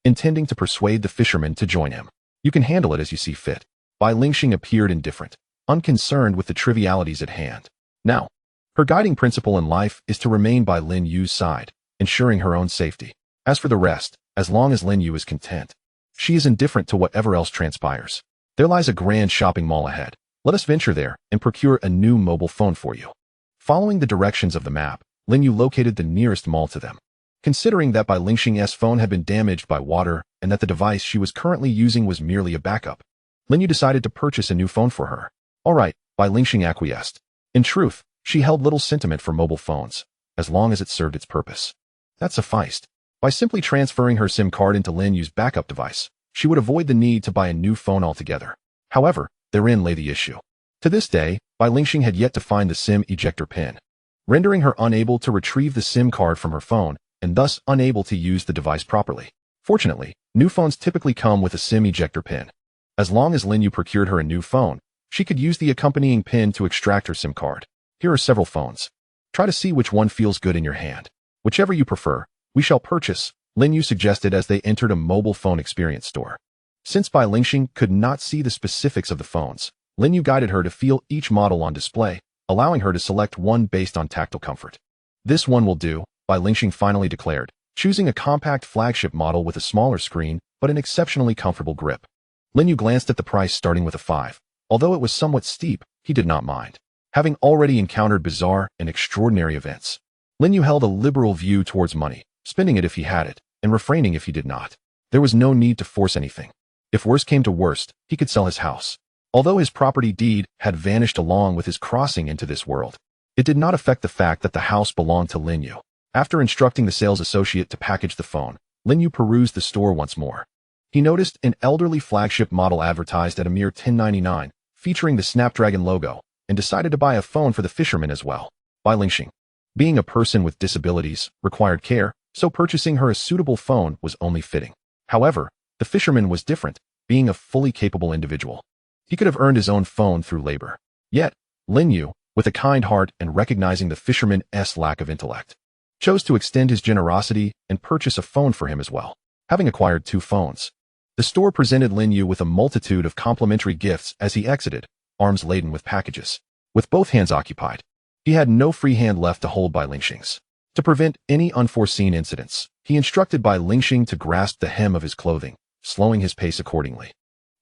intending to persuade the fisherman to join him. You can handle it as you see fit. Bai Lingxing appeared indifferent, unconcerned with the trivialities at hand. Now, her guiding principle in life is to remain by Lin Yu's side, ensuring her own safety. As for the rest, as long as Lin Yu is content, she is indifferent to whatever else transpires. There lies a grand shopping mall ahead. Let us venture there and procure a new mobile phone for you. Following the directions of the map, Lin Yu located the nearest mall to them. Considering that Bai Lingxing's phone had been damaged by water and that the device she was currently using was merely a backup, Lin Yu decided to purchase a new phone for her. All right, Bai Lingxing acquiesced. In truth, she held little sentiment for mobile phones, as long as it served its purpose. That sufficed. By simply transferring her SIM card into Lin Yu's backup device, she would avoid the need to buy a new phone altogether. However, therein lay the issue. To this day, Bai Lingxing had yet to find the SIM ejector pin, rendering her unable to retrieve the SIM card from her phone and thus unable to use the device properly. Fortunately, new phones typically come with a SIM ejector pin. As long as Lin Yu procured her a new phone, she could use the accompanying pin to extract her SIM card. Here are several phones. Try to see which one feels good in your hand. Whichever you prefer, we shall purchase, Lin Yu suggested as they entered a mobile phone experience store. Since Bai Lingxing could not see the specifics of the phones, Lin Yu guided her to feel each model on display, allowing her to select one based on tactile comfort. This one will do, Bai Lingxing finally declared, choosing a compact flagship model with a smaller screen but an exceptionally comfortable grip. Lin Yu glanced at the price starting with a 5. Although it was somewhat steep, he did not mind. Having already encountered bizarre and extraordinary events, Lin Yu held a liberal view towards money, spending it if he had it, and refraining if he did not. There was no need to force anything. If worst came to worst, he could sell his house. Although his property deed had vanished along with his crossing into this world, it did not affect the fact that the house belonged to Lin Yu. After instructing the sales associate to package the phone, Lin Yu perused the store once more. He noticed an elderly flagship model advertised at a mere $10.99, featuring the Snapdragon logo, and decided to buy a phone for the fisherman as well. Bai Lingxing, being a person with disabilities, required care, so purchasing her a suitable phone was only fitting. However, the fisherman was different, being a fully capable individual. He could have earned his own phone through labor. Yet, Lin Yu, with a kind heart and recognizing the fisherman's lack of intellect, chose to extend his generosity and purchase a phone for him as well. Having acquired 2 phones, the store presented Lin Yu with a multitude of complimentary gifts as he exited, arms laden with packages. With both hands occupied, He had no free hand left to hold Bai Lingxing's. To prevent any unforeseen incidents, he instructed Bai Lingxing to grasp the hem of his clothing, slowing his pace accordingly.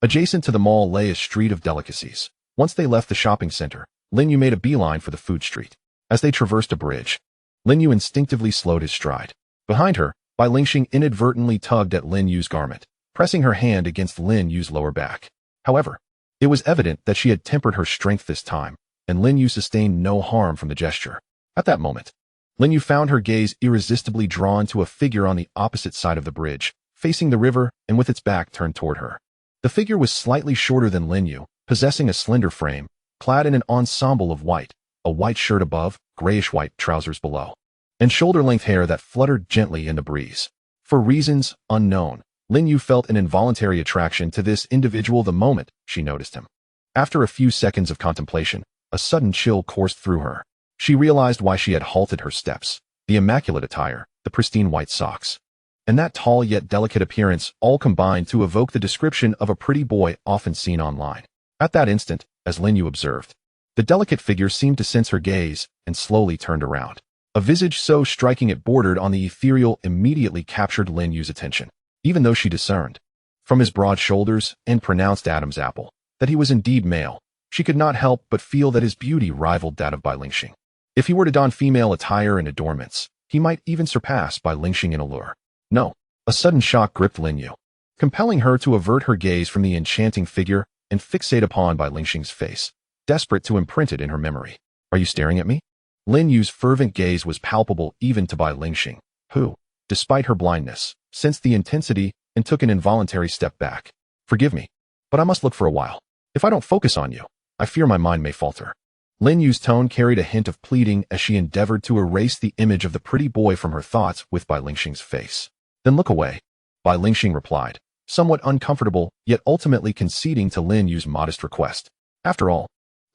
Adjacent to the mall lay a street of delicacies. Once they left the shopping center, Lin You made a beeline for the food street. As they traversed a bridge, Lin You instinctively slowed his stride. Behind her, Bai Lingxing inadvertently tugged at Lin Yu's garment, pressing her hand against Lin Yu's lower back. However, it was evident that she had tempered her strength this time, and Lin Yu sustained no harm from the gesture. At that moment, Lin Yu found her gaze irresistibly drawn to a figure on the opposite side of the bridge, facing the river and with its back turned toward her. The figure was slightly shorter than Lin Yu, possessing a slender frame, clad in an ensemble of white, a white shirt above, grayish-white trousers below, and shoulder-length hair that fluttered gently in the breeze. For reasons unknown, Lin Yu felt an involuntary attraction to this individual the moment she noticed him. After a few seconds of contemplation, a sudden chill coursed through her. She realized why she had halted her steps. The immaculate attire, the pristine white socks, and that tall yet delicate appearance all combined to evoke the description of a pretty boy often seen online. At that instant, as Lin Yu observed, the delicate figure seemed to sense her gaze and slowly turned around. A visage so striking it bordered on the ethereal immediately captured Lin Yu's attention. Even though she discerned, from his broad shoulders and pronounced Adam's apple, that he was indeed male, she could not help but feel that his beauty rivaled that of Bai Lingxing. If he were to don female attire and adornments, he might even surpass Bai Lingxing in allure. No, a sudden shock gripped Lin Yu, compelling her to avert her gaze from the enchanting figure and fixate upon Bai Lingxing's face, desperate to imprint it in her memory. Are you staring at me? Lin Yu's fervent gaze was palpable even to Bai Lingxing, who, despite her blindness, sensed the intensity and took an involuntary step back. Forgive me, but I must look for a while. If I don't focus on you, I fear my mind may falter. Lin Yu's tone carried a hint of pleading as she endeavored to erase the image of the pretty boy from her thoughts with Bai Lingxing's face. Then look away, Bai Lingxing replied, somewhat uncomfortable, yet ultimately conceding to Lin Yu's modest request. After all,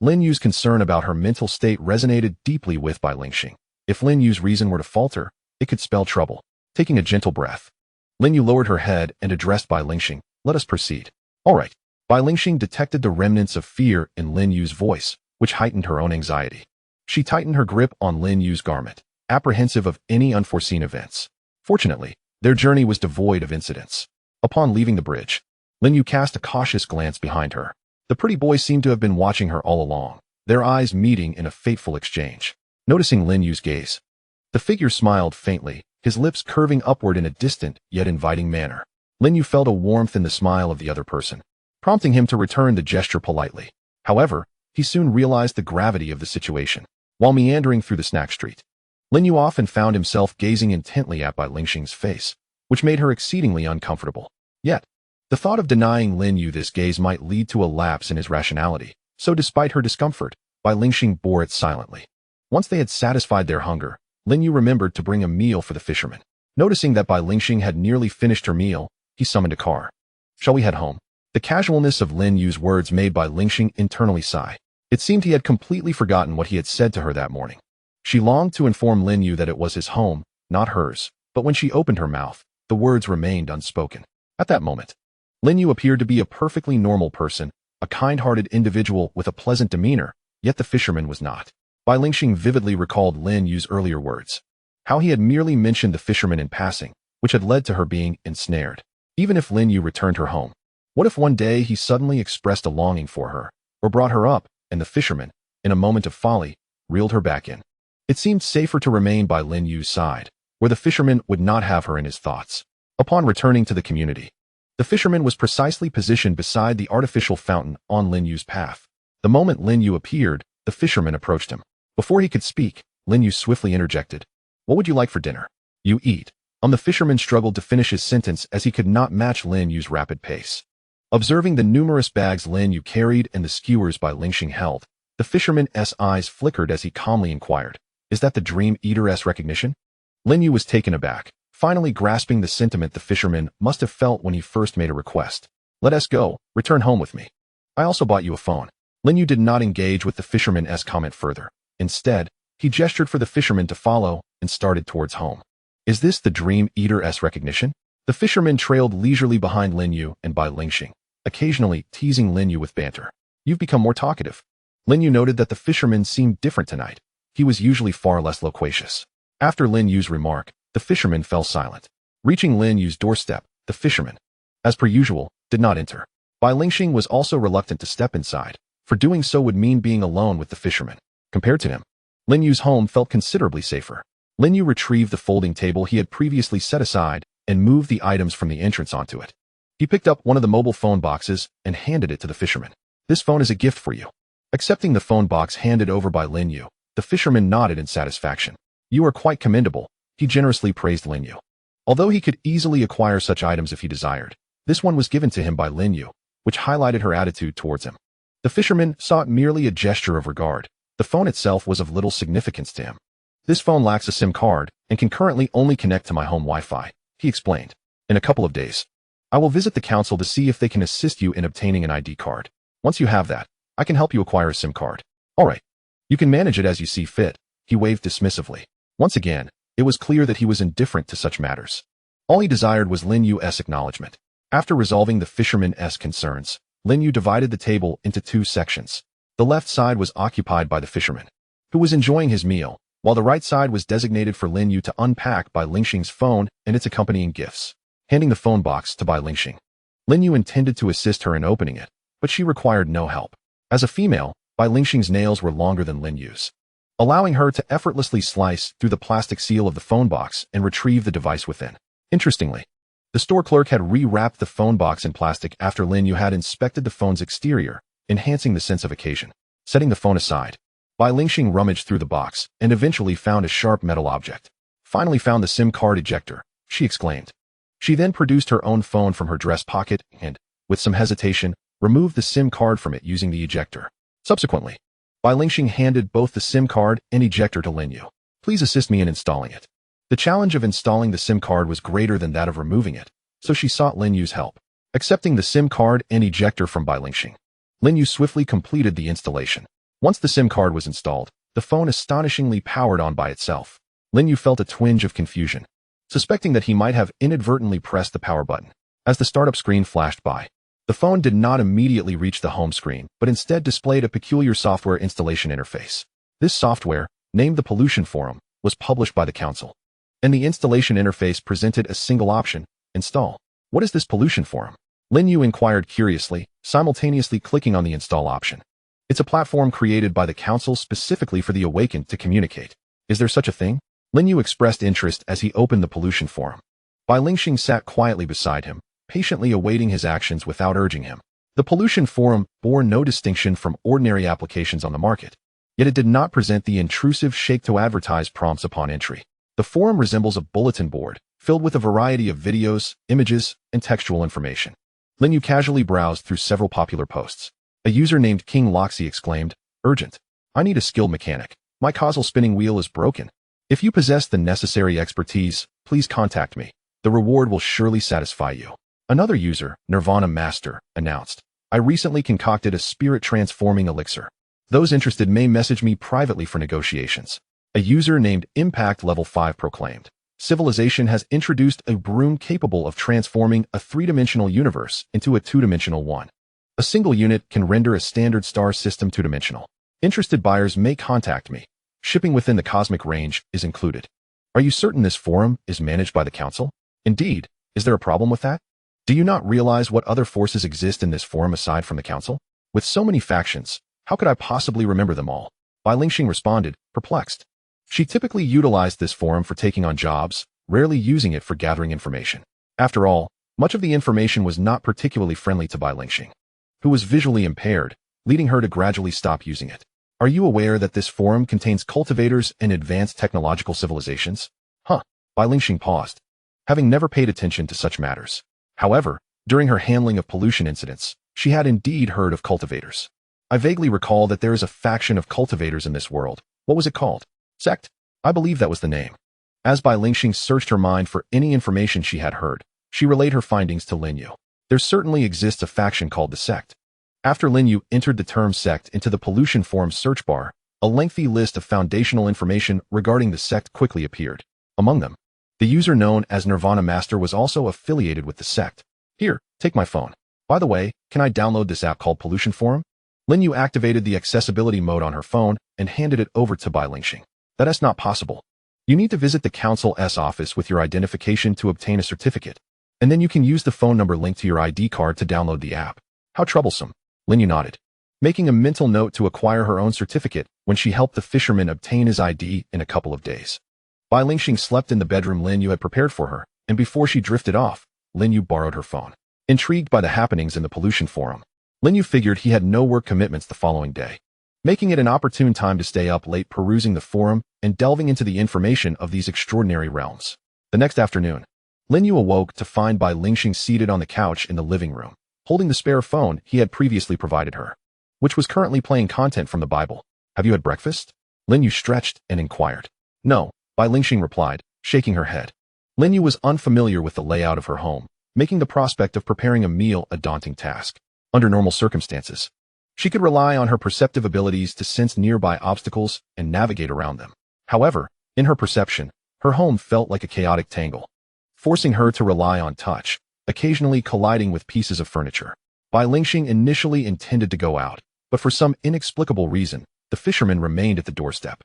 Lin Yu's concern about her mental state resonated deeply with Bai Lingxing. If Lin Yu's reason were to falter, it could spell trouble. Taking a gentle breath, Lin Yu lowered her head and addressed Bai Lingxing. Let us proceed. All right. Bai Lingxing detected the remnants of fear in Lin Yu's voice, which heightened her own anxiety. She tightened her grip on Lin Yu's garment, apprehensive of any unforeseen events. Fortunately, their journey was devoid of incidents. Upon leaving the bridge, Lin Yu cast a cautious glance behind her. The pretty boy seemed to have been watching her all along, their eyes meeting in a fateful exchange. Noticing Lin Yu's gaze, the figure smiled faintly, his lips curving upward in a distant yet inviting manner. Lin Yu felt a warmth in the smile of the other person, prompting him to return the gesture politely. However, he soon realized the gravity of the situation. While meandering through the snack street, Lin Yu often found himself gazing intently at Bai Lingxing's face, which made her exceedingly uncomfortable. Yet, the thought of denying Lin Yu this gaze might lead to a lapse in his rationality, so despite her discomfort, Bai Lingxing bore it silently. Once they had satisfied their hunger, Lin Yu remembered to bring a meal for the fisherman. Noticing that Bai Lingxing had nearly finished her meal, he summoned a car. Shall we head home? The casualness of Lin Yu's words made Bai Lingxing internally sigh. It seemed he had completely forgotten what he had said to her that morning. She longed to inform Lin Yu that it was his home, not hers, but when she opened her mouth, the words remained unspoken. At that moment, Lin Yu appeared to be a perfectly normal person, a kind-hearted individual with a pleasant demeanor, yet the fisherman was not. Bai Lingxing vividly recalled Lin Yu's earlier words, how he had merely mentioned the fisherman in passing, which had led to her being ensnared. Even if Lin Yu returned her home, what if one day he suddenly expressed a longing for her, or brought her up, and the fisherman, in a moment of folly, reeled her back in? It seemed safer to remain by Lin Yu's side, where the fisherman would not have her in his thoughts. Upon returning to the community, the fisherman was precisely positioned beside the artificial fountain on Lin Yu's path. The moment Lin Yu appeared, the fisherman approached him. Before he could speak, Lin Yu swiftly interjected, "What would you like for dinner?" "You eat." The fisherman struggled to finish his sentence as he could not match Lin Yu's rapid pace. Observing the numerous bags Lin Yu carried and the skewers Bai Lingxing held, the fisherman's eyes flickered as he calmly inquired, "Is that the dream eater's recognition?" Lin Yu was taken aback, finally grasping the sentiment the fisherman must have felt when he first made a request. "Let us go, return home with me. I also bought you a phone." Lin Yu did not engage with the fisherman's comment further. Instead, he gestured for the fisherman to follow and started towards home. "Is this the dream eater's recognition?" The fisherman trailed leisurely behind Lin Yu and Bai Lingxing, occasionally teasing Lin Yu with banter. "You've become more talkative." Lin Yu noted that the fisherman seemed different tonight, he was usually far less loquacious. After Lin Yu's remark, the fisherman fell silent. Reaching Lin Yu's doorstep, the fisherman, as per usual, did not enter. Bai Lingxing was also reluctant to step inside, for doing so would mean being alone with the fisherman. Compared to him, Lin Yu's home felt considerably safer. Lin Yu retrieved the folding table he had previously set aside and moved the items from the entrance onto it. He picked up one of the mobile phone boxes and handed it to the fisherman. This phone is a gift for you. Accepting the phone box handed over by Lin Yu, the fisherman nodded in satisfaction. You are quite commendable, he generously praised Lin Yu. Although he could easily acquire such items if he desired, this one was given to him by Lin Yu, which highlighted her attitude towards him. The fisherman saw it merely a gesture of regard. The phone itself was of little significance to him. This phone lacks a SIM card and can currently only connect to my home Wi-Fi, he explained. In a couple of days, I will visit the council to see if they can assist you in obtaining an ID card. Once you have that, I can help you acquire a SIM card. All right. You can manage it as you see fit, he waved dismissively. Once again, it was clear that he was indifferent to such matters. All he desired was Lin Yu's acknowledgement. After resolving the fisherman's concerns, Lin Yu divided the table into two sections. The left side was occupied by the fisherman, who was enjoying his meal, while the right side was designated for Lin Yu to unpack Bai Lingxing's phone and its accompanying gifts. Handing the phone box to Bai Lingxing, Lin Yu intended to assist her in opening it, but she required no help. As a female, Bai Lingxing's nails were longer than Lin Yu's, allowing her to effortlessly slice through the plastic seal of the phone box and retrieve the device within. Interestingly, the store clerk had re-wrapped the phone box in plastic after Lin Yu had inspected the phone's exterior, enhancing the sense of occasion. Setting the phone aside, Bai Lingxing rummaged through the box and eventually found a sharp metal object. Finally found the SIM card ejector, she exclaimed. She then produced her own phone from her dress pocket and, with some hesitation, removed the SIM card from it using the ejector. Subsequently, Bai Lingxing handed both the SIM card and ejector to Lin Yu. Please assist me in installing it. The challenge of installing the SIM card was greater than that of removing it, so she sought Lin Yu's help. Accepting the SIM card and ejector from Bai Lingxing, Lin Yu swiftly completed the installation. Once the SIM card was installed, the phone astonishingly powered on by itself. Lin Yu felt a twinge of confusion, suspecting that he might have inadvertently pressed the power button. As the startup screen flashed by, the phone did not immediately reach the home screen, but instead displayed a peculiar software installation interface. This software, named the Pollution Forum, was published by the council, and the installation interface presented a single option: install. What is this Pollution Forum? Lin Yu inquired curiously, simultaneously clicking on the install option. It's a platform created by the council specifically for the awakened to communicate. Is there such a thing? Lin Yu expressed interest as he opened the Pollution Forum. Bai Lingxing sat quietly beside him, patiently awaiting his actions without urging him. The Pollution Forum bore no distinction from ordinary applications on the market, yet it did not present the intrusive shake-to-advertise prompts upon entry. The forum resembles a bulletin board, filled with a variety of videos, images, and textual information. Lin Yu casually browsed through several popular posts. A user named King Loxy exclaimed, "Urgent. I need a skilled mechanic. My causal spinning wheel is broken. If you possess the necessary expertise, please contact me. The reward will surely satisfy you." Another user, Nirvana Master, announced, "I recently concocted a spirit-transforming elixir. Those interested may message me privately for negotiations." A user named Impact Level 5 proclaimed, "Civilization has introduced a broom capable of transforming a three-dimensional universe into a two-dimensional one. A single unit can render a standard star system two-dimensional. Interested buyers may contact me. Shipping within the cosmic range is included." Are you certain this forum is managed by the council? Indeed. Is there a problem with that? Do you not realize what other forces exist in this forum aside from the council? With so many factions, how could I possibly remember them all? Bai Lingxing responded, perplexed. She typically utilized this forum for taking on jobs, rarely using it for gathering information. After all, much of the information was not particularly friendly to Bai Lingxing, who was visually impaired, leading her to gradually stop using it. Are you aware that this forum contains cultivators and advanced technological civilizations? Bai Lingxing paused, having never paid attention to such matters. However, during her handling of pollution incidents, she had indeed heard of cultivators. I vaguely recall that there is a faction of cultivators in this world. What was it called? Sect? I believe that was the name. As Bai Lingxing searched her mind for any information she had heard, she relayed her findings to Lin Yu. There certainly exists a faction called the Sect. After Lin Yu entered the term sect into the Pollution Forum search bar, a lengthy list of foundational information regarding the sect quickly appeared. Among them, the user known as Nirvana Master was also affiliated with the sect. Here, take my phone. By the way, can I download this app called Pollution Forum? Lin Yu activated the accessibility mode on her phone and handed it over to Bai Lingxing. That's not possible. You need to visit the council's office with your identification to obtain a certificate, and then you can use the phone number linked to your ID card to download the app. How troublesome. Lin Yu nodded, making a mental note to acquire her own certificate when she helped the fisherman obtain his ID in a couple of days. Bai Lingxing slept in the bedroom Lin Yu had prepared for her, and before she drifted off, Lin Yu borrowed her phone. Intrigued by the happenings in the pollution forum, Lin Yu figured he had no work commitments the following day, making it an opportune time to stay up late perusing the forum and delving into the information of these extraordinary realms. The next afternoon, Lin Yu awoke to find Bai Lingxing seated on the couch in the living room, holding the spare phone he had previously provided her, which was currently playing content from the Bible. Have you had breakfast? Lin Yu stretched and inquired. No, Bai Lingxing replied, shaking her head. Lin Yu was unfamiliar with the layout of her home, making the prospect of preparing a meal a daunting task. Under normal circumstances, she could rely on her perceptive abilities to sense nearby obstacles and navigate around them. However, in her perception, her home felt like a chaotic tangle, forcing her to rely on touch, occasionally colliding with pieces of furniture. Bai Lingxing initially intended to go out, but for some inexplicable reason, the fisherman remained at the doorstep.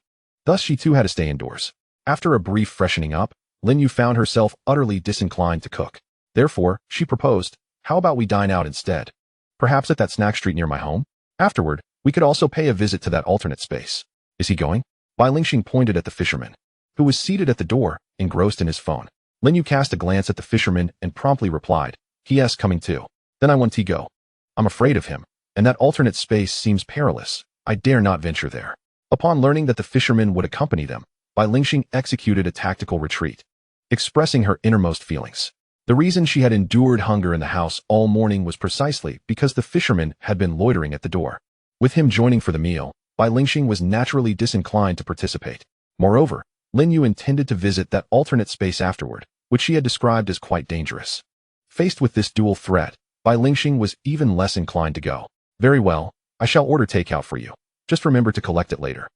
Thus she too had to stay indoors. After a brief freshening up, Lin Yu found herself utterly disinclined to cook. Therefore, she proposed, how about we dine out instead? Perhaps at that snack street near my home? Afterward, we could also pay a visit to that alternate space. Is he going? Bai Lingxing pointed at the fisherman, who was seated at the door, engrossed in his phone. Lin Yu cast a glance at the fisherman and promptly replied, "He coming too. Then I want to go. I'm afraid of him, and that alternate space seems perilous. I dare not venture there." Upon learning that the fisherman would accompany them, Bai Lingxing executed a tactical retreat, expressing her innermost feelings. The reason she had endured hunger in the house all morning was precisely because the fisherman had been loitering at the door. With him joining for the meal, Bai Lingxing was naturally disinclined to participate. Moreover, Lin Yu intended to visit that alternate space afterward, which she had described as quite dangerous. Faced with this dual threat, Bai Lingxing was even less inclined to go. Very well, I shall order takeout for you. Just remember to collect it later.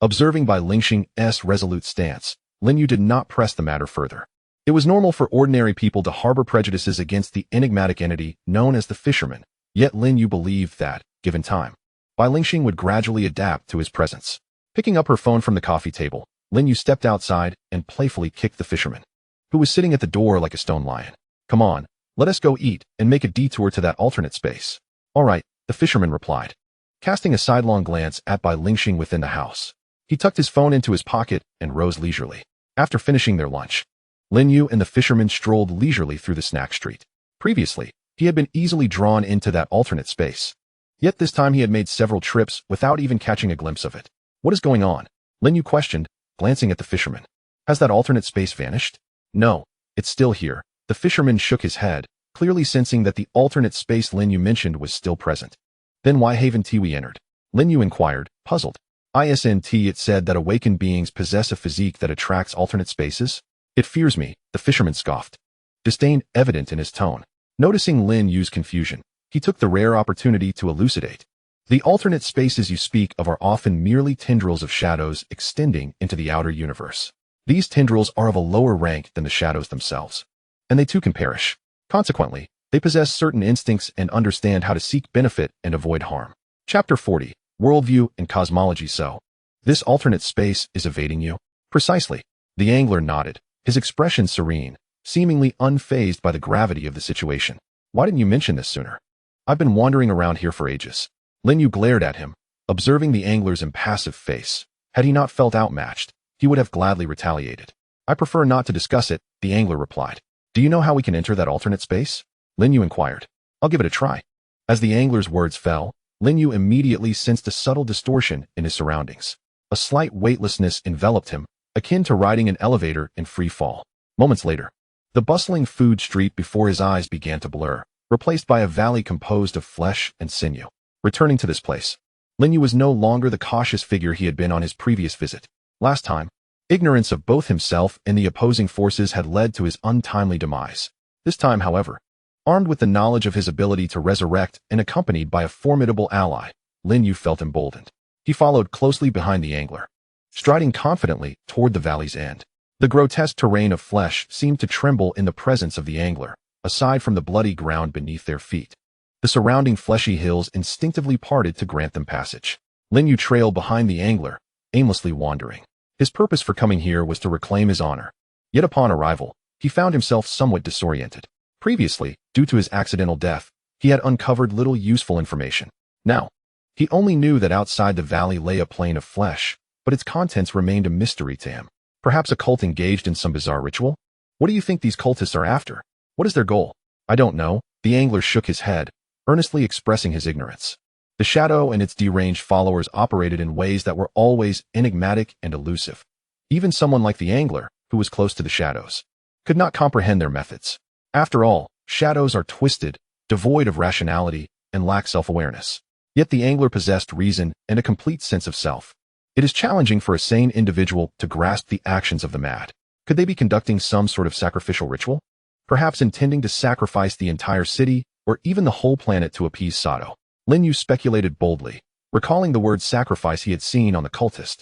Observing Bai Lingxing's resolute stance, Lin Yu did not press the matter further. It was normal for ordinary people to harbor prejudices against the enigmatic entity known as the fisherman, yet Lin Yu believed that, given time, Bai Lingxing would gradually adapt to his presence. Picking up her phone from the coffee table, Lin Yu stepped outside and playfully kicked the fisherman, who was sitting at the door like a stone lion. Come on, let us go eat and make a detour to that alternate space. All right, the fisherman replied, casting a sidelong glance at Bai Lingxing within the house. He tucked his phone into his pocket and rose leisurely. After finishing their lunch, Lin Yu and the fisherman strolled leisurely through the snack street. Previously, he had been easily drawn into that alternate space. Yet this time he had made several trips without even catching a glimpse of it. What is going on? Lin Yu questioned, glancing at the fisherman. Has that alternate space vanished? No, it's still here. The fisherman shook his head, clearly sensing that the alternate space Lin Yu mentioned was still present. Then why haven't we entered? Lin Yu inquired, puzzled. Isn't it said that awakened beings possess a physique that attracts alternate spaces? It fears me, the fisherman scoffed, disdain evident in his tone. Noticing Lin Yu's confusion, he took the rare opportunity to elucidate. The alternate spaces you speak of are often merely tendrils of shadows extending into the outer universe. These tendrils are of a lower rank than the shadows themselves, and they too can perish. Consequently, they possess certain instincts and understand how to seek benefit and avoid harm. Chapter 40, Worldview and Cosmology. So, this alternate space is evading you? Precisely. The angler nodded, his expression serene, seemingly unfazed by the gravity of the situation. Why didn't you mention this sooner? I've been wandering around here for ages. Lin Yu glared at him, observing the angler's impassive face. Had he not felt outmatched, he would have gladly retaliated. I prefer not to discuss it, the angler replied. Do you know how we can enter that alternate space? Lin Yu inquired. I'll give it a try. As the angler's words fell, Lin Yu immediately sensed a subtle distortion in his surroundings. A slight weightlessness enveloped him, akin to riding an elevator in free fall. Moments later, the bustling food street before his eyes began to blur, replaced by a valley composed of flesh and sinew. Returning to this place, Lin Yu was no longer the cautious figure he had been on his previous visit. Last time, ignorance of both himself and the opposing forces had led to his untimely demise. This time, however, armed with the knowledge of his ability to resurrect and accompanied by a formidable ally, Lin Yu felt emboldened. He followed closely behind the angler, striding confidently toward the valley's end. The grotesque terrain of flesh seemed to tremble in the presence of the angler, aside from the bloody ground beneath their feet. The surrounding fleshy hills instinctively parted to grant them passage. Lin You trailed behind the angler, aimlessly wandering. His purpose for coming here was to reclaim his honor. Yet upon arrival, he found himself somewhat disoriented. Previously, due to his accidental death, he had uncovered little useful information. Now, he only knew that outside the valley lay a plain of flesh, but its contents remained a mystery to him. Perhaps a cult engaged in some bizarre ritual? What do you think these cultists are after? What is their goal? I don't know. The angler shook his head, earnestly expressing his ignorance. The shadow and its deranged followers operated in ways that were always enigmatic and elusive. Even someone like the angler, who was close to the shadows, could not comprehend their methods. After all, shadows are twisted, devoid of rationality, and lack self-awareness. Yet the angler possessed reason and a complete sense of self. It is challenging for a sane individual to grasp the actions of the mad. Could they be conducting some sort of sacrificial ritual? Perhaps intending to sacrifice the entire city or even the whole planet to appease Sato. Lin You speculated boldly, recalling the word sacrifice he had seen on the cultist.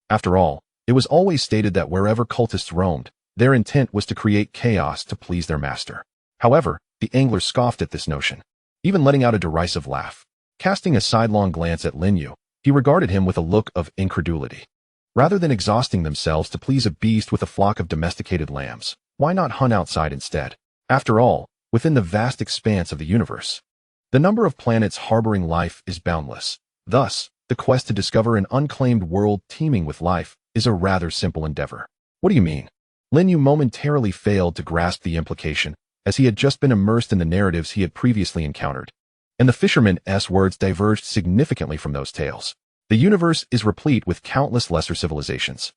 After all, it was always stated that wherever cultists roamed, their intent was to create chaos to please their master. However, the angler scoffed at this notion, even letting out a derisive laugh. Casting a sidelong glance at Lin You, he regarded him with a look of incredulity. Rather than exhausting themselves to please a beast with a flock of domesticated lambs, why not hunt outside instead? After all, within the vast expanse of the universe, the number of planets harboring life is boundless. Thus, the quest to discover an unclaimed world teeming with life is a rather simple endeavor. What do you mean? Lin You momentarily failed to grasp the implication, as he had just been immersed in the narratives he had previously encountered. And the fisherman's words diverged significantly from those tales. The universe is replete with countless lesser civilizations,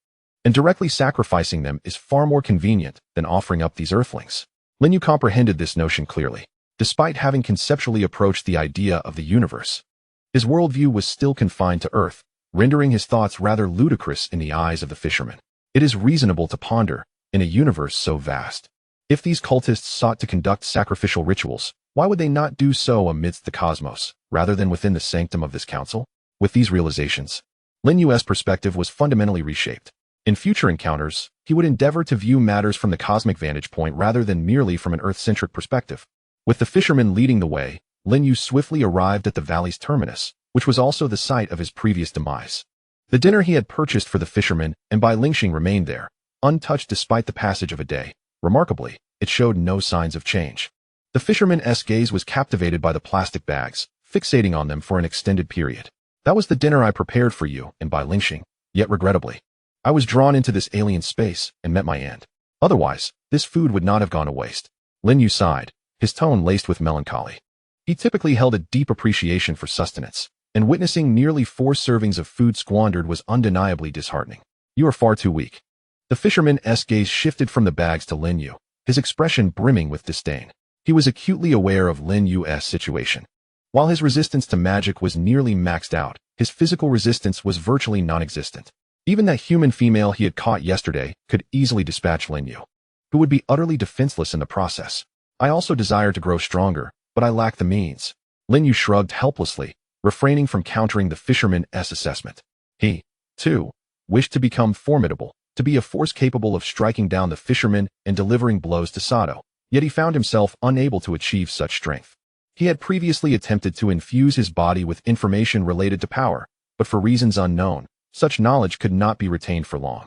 and directly sacrificing them is far more convenient than offering up these earthlings. Lin You comprehended this notion clearly. Despite having conceptually approached the idea of the universe, his worldview was still confined to Earth, rendering his thoughts rather ludicrous in the eyes of the fisherman. It is reasonable to ponder, in a universe so vast, if these cultists sought to conduct sacrificial rituals, why would they not do so amidst the cosmos, rather than within the sanctum of this council? With these realizations, Lin Yu's perspective was fundamentally reshaped. In future encounters, he would endeavor to view matters from the cosmic vantage point rather than merely from an Earth-centric perspective. With the fisherman leading the way, Lin Yu swiftly arrived at the valley's terminus, which was also the site of his previous demise. The dinner he had purchased for the fisherman and Bai Lingxing remained there, untouched despite the passage of a day. Remarkably, it showed no signs of change. The fisherman's gaze was captivated by the plastic bags, fixating on them for an extended period. That was the dinner I prepared for you and Bai Lingxing, yet regrettably, I was drawn into this alien space and met my end. Otherwise, this food would not have gone to waste. Lin Yu sighed, his tone laced with melancholy. He typically held a deep appreciation for sustenance, and witnessing nearly 4 servings of food squandered was undeniably disheartening. You are far too weak. The fisherman's gaze shifted from the bags to Lin Yu, his expression brimming with disdain. He was acutely aware of Lin Yu's situation. While his resistance to magic was nearly maxed out, his physical resistance was virtually non-existent. Even that human female he had caught yesterday could easily dispatch Lin Yu, who would be utterly defenseless in the process. I also desire to grow stronger, but I lack the means. Lin Yu shrugged helplessly, refraining from countering the fisherman's assessment. He, too, wished to become formidable, to be a force capable of striking down the fisherman and delivering blows to Sato, yet he found himself unable to achieve such strength. He had previously attempted to infuse his body with information related to power, but for reasons unknown, such knowledge could not be retained for long.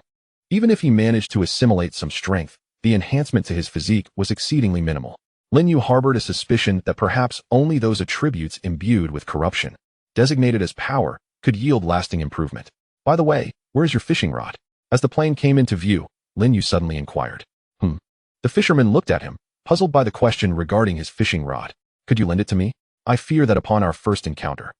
Even if he managed to assimilate some strength, the enhancement to his physique was exceedingly minimal. Lin Yu harbored a suspicion that perhaps only those attributes imbued with corruption, designated as power, could yield lasting improvement. By the way, where's your fishing rod? As the plane came into view, Lin Yu suddenly inquired. The fisherman looked at him, puzzled by the question regarding his fishing rod. Could you lend it to me? I fear that upon our first encounter,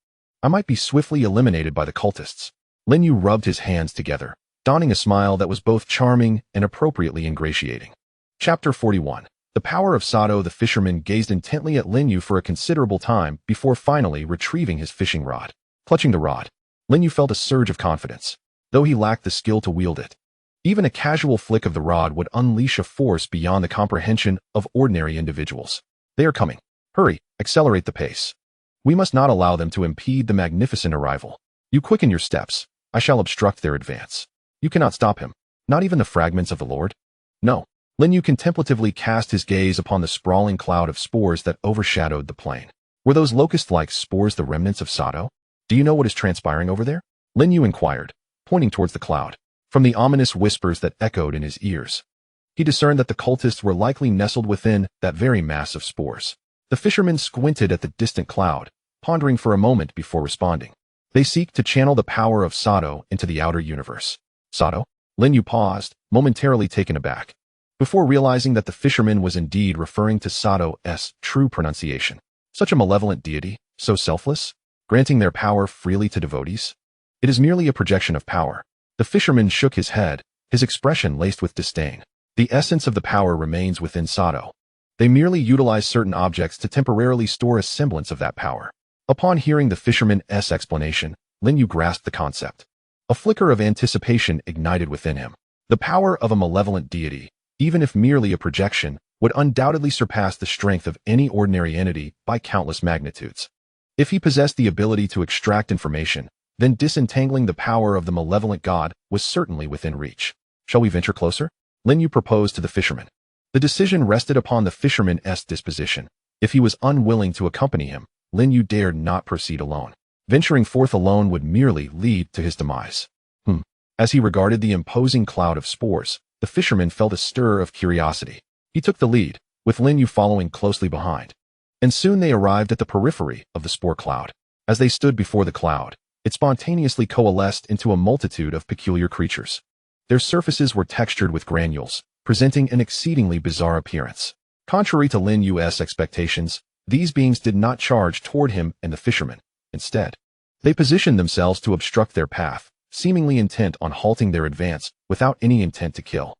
I might be swiftly eliminated by the cultists. Lin Yu rubbed his hands together, donning a smile that was both charming and appropriately ingratiating. Chapter 41. The power of Sato. The fisherman gazed intently at Lin Yu for a considerable time before finally retrieving his fishing rod. Clutching the rod, Lin Yu felt a surge of confidence, though he lacked the skill to wield it. Even a casual flick of the rod would unleash a force beyond the comprehension of ordinary individuals. They are coming. Hurry, accelerate the pace. We must not allow them to impede the magnificent arrival. You quicken your steps. I shall obstruct their advance. You cannot stop him. Not even the fragments of the Lord? No. Lin Yu contemplatively cast his gaze upon the sprawling cloud of spores that overshadowed the plain. Were those locust-like spores the remnants of Sato? Do you know what is transpiring over there? Lin You inquired, pointing towards the cloud. From the ominous whispers that echoed in his ears, he discerned that the cultists were likely nestled within that very mass of spores. The fisherman squinted at the distant cloud, pondering for a moment before responding. They seek to channel the power of Sato into the outer universe. Sato? Lin You paused, momentarily taken aback, before realizing that the fisherman was indeed referring to Sato's true pronunciation. Such a malevolent deity, so selfless, granting their power freely to devotees? It is merely a projection of power. The fisherman shook his head, his expression laced with disdain. The essence of the power remains within Sato. They merely utilize certain objects to temporarily store a semblance of that power. Upon hearing the fisherman's explanation, Lin You grasped the concept. A flicker of anticipation ignited within him. The power of a malevolent deity, even if merely a projection, would undoubtedly surpass the strength of any ordinary entity by countless magnitudes. If he possessed the ability to extract information, then disentangling the power of the malevolent god was certainly within reach. Shall we venture closer? Lin You proposed to the fisherman. The decision rested upon the fisherman's disposition. If he was unwilling to accompany him, Lin You dared not proceed alone. Venturing forth alone would merely lead to his demise. As he regarded the imposing cloud of spores, the fisherman felt a stir of curiosity. He took the lead, with Lin You following closely behind. And soon they arrived at the periphery of the spore cloud. As they stood before the cloud, it spontaneously coalesced into a multitude of peculiar creatures. Their surfaces were textured with granules, presenting an exceedingly bizarre appearance. Contrary to Lin Yu's expectations, these beings did not charge toward him and the fisherman. Instead, they positioned themselves to obstruct their path, seemingly intent on halting their advance without any intent to kill.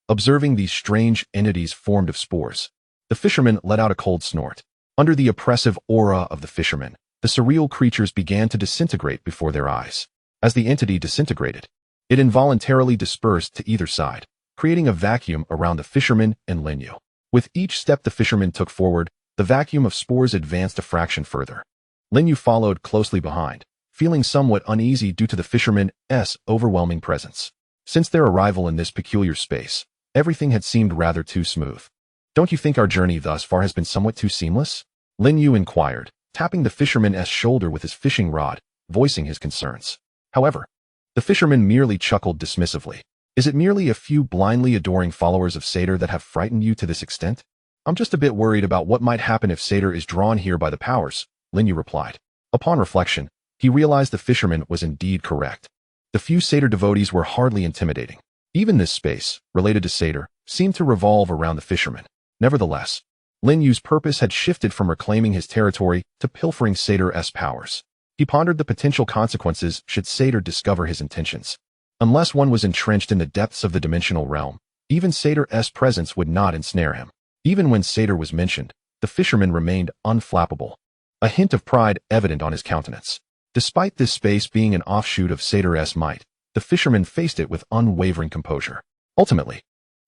Observing these strange entities formed of spores, the fisherman let out a cold snort. Under the oppressive aura of the fisherman, the surreal creatures began to disintegrate before their eyes. As the entity disintegrated, it involuntarily dispersed to either side, creating a vacuum around the fisherman and Lin You. With each step the fisherman took forward, the vacuum of spores advanced a fraction further. Lin You followed closely behind, feeling somewhat uneasy due to the fisherman's overwhelming presence. Since their arrival in this peculiar space, everything had seemed rather too smooth. Don't you think our journey thus far has been somewhat too seamless? Lin You inquired, tapping the fisherman's shoulder with his fishing rod, voicing his concerns. However, the fisherman merely chuckled dismissively. Is it merely a few blindly adoring followers of Satyr that have frightened you to this extent? I'm just a bit worried about what might happen if Satyr is drawn here by the powers, Lin You replied. Upon reflection, he realized the fisherman was indeed correct. The few Satyr devotees were hardly intimidating. Even this space, related to Satyr, seemed to revolve around the fisherman. Nevertheless, Lin Yu's purpose had shifted from reclaiming his territory to pilfering Satyr's powers. He pondered the potential consequences should Satyr discover his intentions. Unless one was entrenched in the depths of the dimensional realm, even Satyr's presence would not ensnare him. Even when Satyr was mentioned, the fisherman remained unflappable, a hint of pride evident on his countenance. Despite this space being an offshoot of Satyr's might, the fisherman faced it with unwavering composure. Ultimately,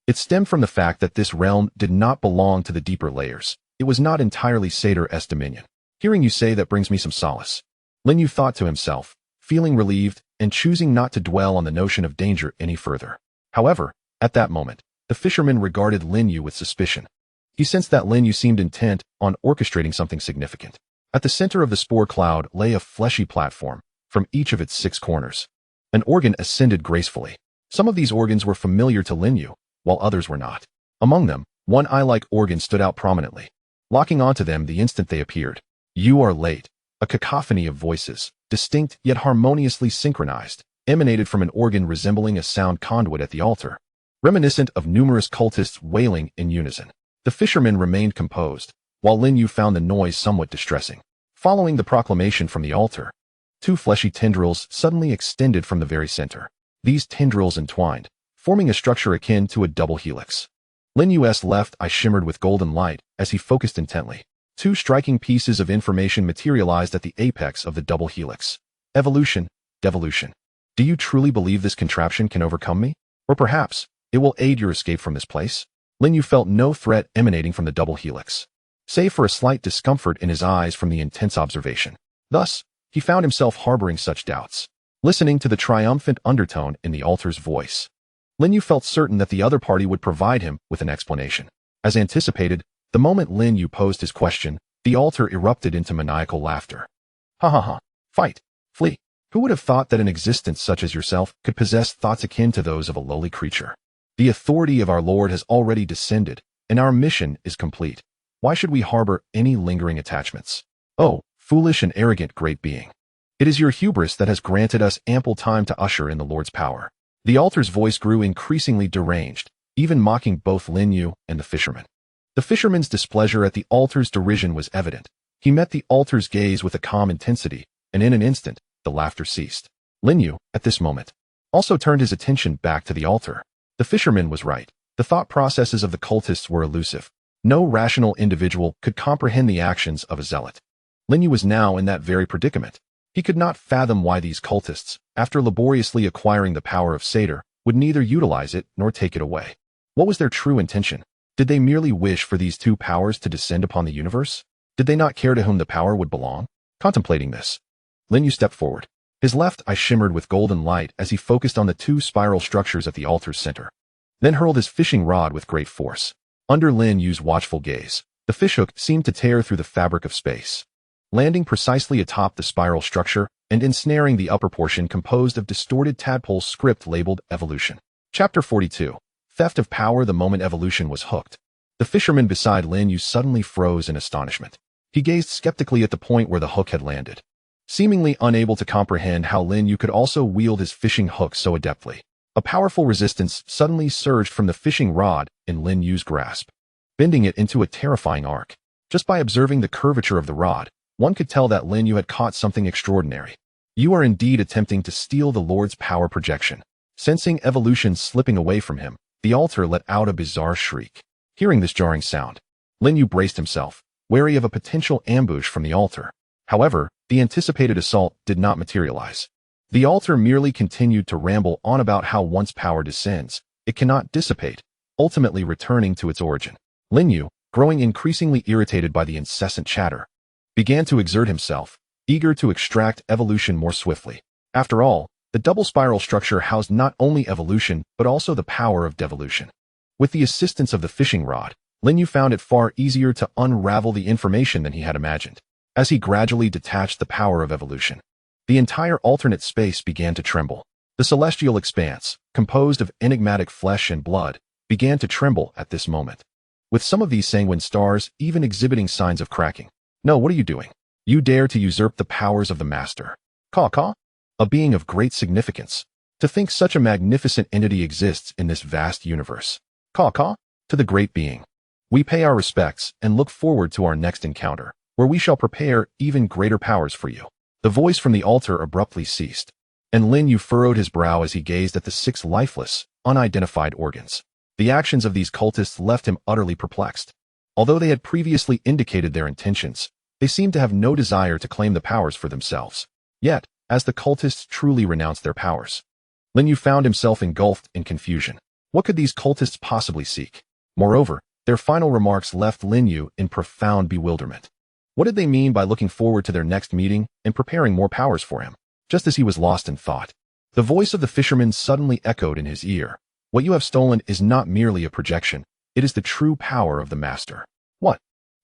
it stemmed from the fact that this realm did not belong to the deeper layers. It was not entirely Satyr's dominion. Hearing you say that brings me some solace. Lin You thought to himself, feeling relieved and choosing not to dwell on the notion of danger any further. However, at that moment, the fisherman regarded Lin You with suspicion. He sensed that Lin You seemed intent on orchestrating something significant. At the center of the spore cloud lay a fleshy platform, from each of its 6 corners. An organ ascended gracefully. Some of these organs were familiar to Lin You, while others were not. Among them, one eye-like organ stood out prominently, locking onto them the instant they appeared. You are late. A cacophony of voices, distinct yet harmoniously synchronized, emanated from an organ resembling a sound conduit at the altar, reminiscent of numerous cultists wailing in unison. The fisherman remained composed, while Lin You found the noise somewhat distressing. Following the proclamation from the altar, 2 fleshy tendrils suddenly extended from the very center. These tendrils entwined, forming a structure akin to a double helix. Lin Yu's left eye shimmered with golden light as he focused intently. 2 striking pieces of information materialized at the apex of the double helix. Evolution, devolution. Do you truly believe this contraption can overcome me? Or perhaps, it will aid your escape from this place? Lin Yu felt no threat emanating from the double helix, save for a slight discomfort in his eyes from the intense observation. Thus, he found himself harboring such doubts. Listening to the triumphant undertone in the altar's voice, Lin Yu felt certain that the other party would provide him with an explanation. As anticipated, the moment Lin Yu posed his question, The altar erupted into maniacal laughter. Ha ha ha. Fight. Flee. Who would have thought that an existence such as yourself could possess thoughts akin to those of a lowly creature? The authority of our Lord has already descended, and our mission is complete. Why should we harbor any lingering attachments? Oh, foolish and arrogant great being. It is your hubris that has granted us ample time to usher in the Lord's power. The altar's voice grew increasingly deranged, even mocking both Lin You and the fisherman. The fisherman's displeasure at the altar's derision was evident. He met the altar's gaze with a calm intensity, and in an instant, the laughter ceased. Lin You, at this moment, also turned his attention back to the altar. The fisherman was right. The thought processes of the cultists were elusive. No rational individual could comprehend the actions of a zealot. Lin You was now in that very predicament. He could not fathom why these cultists, after laboriously acquiring the power of Satyr, would neither utilize it nor take it away. What was their true intention? Did they merely wish for these two powers to descend upon the universe? Did they not care to whom the power would belong? Contemplating this, Lin You stepped forward. His left eye shimmered with golden light as he focused on the two spiral structures at the altar's center, then hurled his fishing rod with great force. Under Lin Yu's watchful gaze, the fishhook seemed to tear through the fabric of space, landing precisely atop the spiral structure and ensnaring the upper portion composed of distorted tadpole script labeled Evolution. Chapter 42. Theft of Power. The moment Evolution was hooked, the fisherman beside Lin Yu suddenly froze in astonishment. He gazed skeptically at the point where the hook had landed, seemingly unable to comprehend how Lin Yu could also wield his fishing hook so adeptly. A powerful resistance suddenly surged from the fishing rod in Lin Yu's grasp, bending it into a terrifying arc. Just by observing the curvature of the rod, one could tell that Lin Yu had caught something extraordinary. You are indeed attempting to steal the Lord's power projection. Sensing Evolution slipping away from him, the altar let out a bizarre shriek. Hearing this jarring sound, Lin Yu braced himself, wary of a potential ambush from the altar. However, the anticipated assault did not materialize. The altar merely continued to ramble on about how once power descends, it cannot dissipate, ultimately returning to its origin. Lin Yu, growing increasingly irritated by the incessant chatter, began to exert himself, eager to extract Evolution more swiftly. After all, the double spiral structure housed not only evolution but also the power of devolution. With the assistance of the fishing rod, Lin Yu found it far easier to unravel the information than he had imagined. As he gradually detached the power of evolution, the entire alternate space began to tremble. The celestial expanse, composed of enigmatic flesh and blood, began to tremble at this moment, with some of these sanguine stars even exhibiting signs of cracking. No, what are you doing? You dare to usurp the powers of the Master. Kowtow? A being of great significance. To think such a magnificent entity exists in this vast universe. Kowtow? To the great being, we pay our respects and look forward to our next encounter, where we shall prepare even greater powers for you. The voice from the altar abruptly ceased, and Lin Yu furrowed his brow as he gazed at the 6 lifeless, unidentified organs. The actions of these cultists left him utterly perplexed. Although they had previously indicated their intentions, they seemed to have no desire to claim the powers for themselves. Yet, as the cultists truly renounced their powers, Lin Yu found himself engulfed in confusion. What could these cultists possibly seek? Moreover, their final remarks left Lin Yu in profound bewilderment. What did they mean by looking forward to their next meeting and preparing more powers for him? Just as he was lost in thought, the voice of the fisherman suddenly echoed in his ear. What you have stolen is not merely a projection, it is the true power of the Master. What?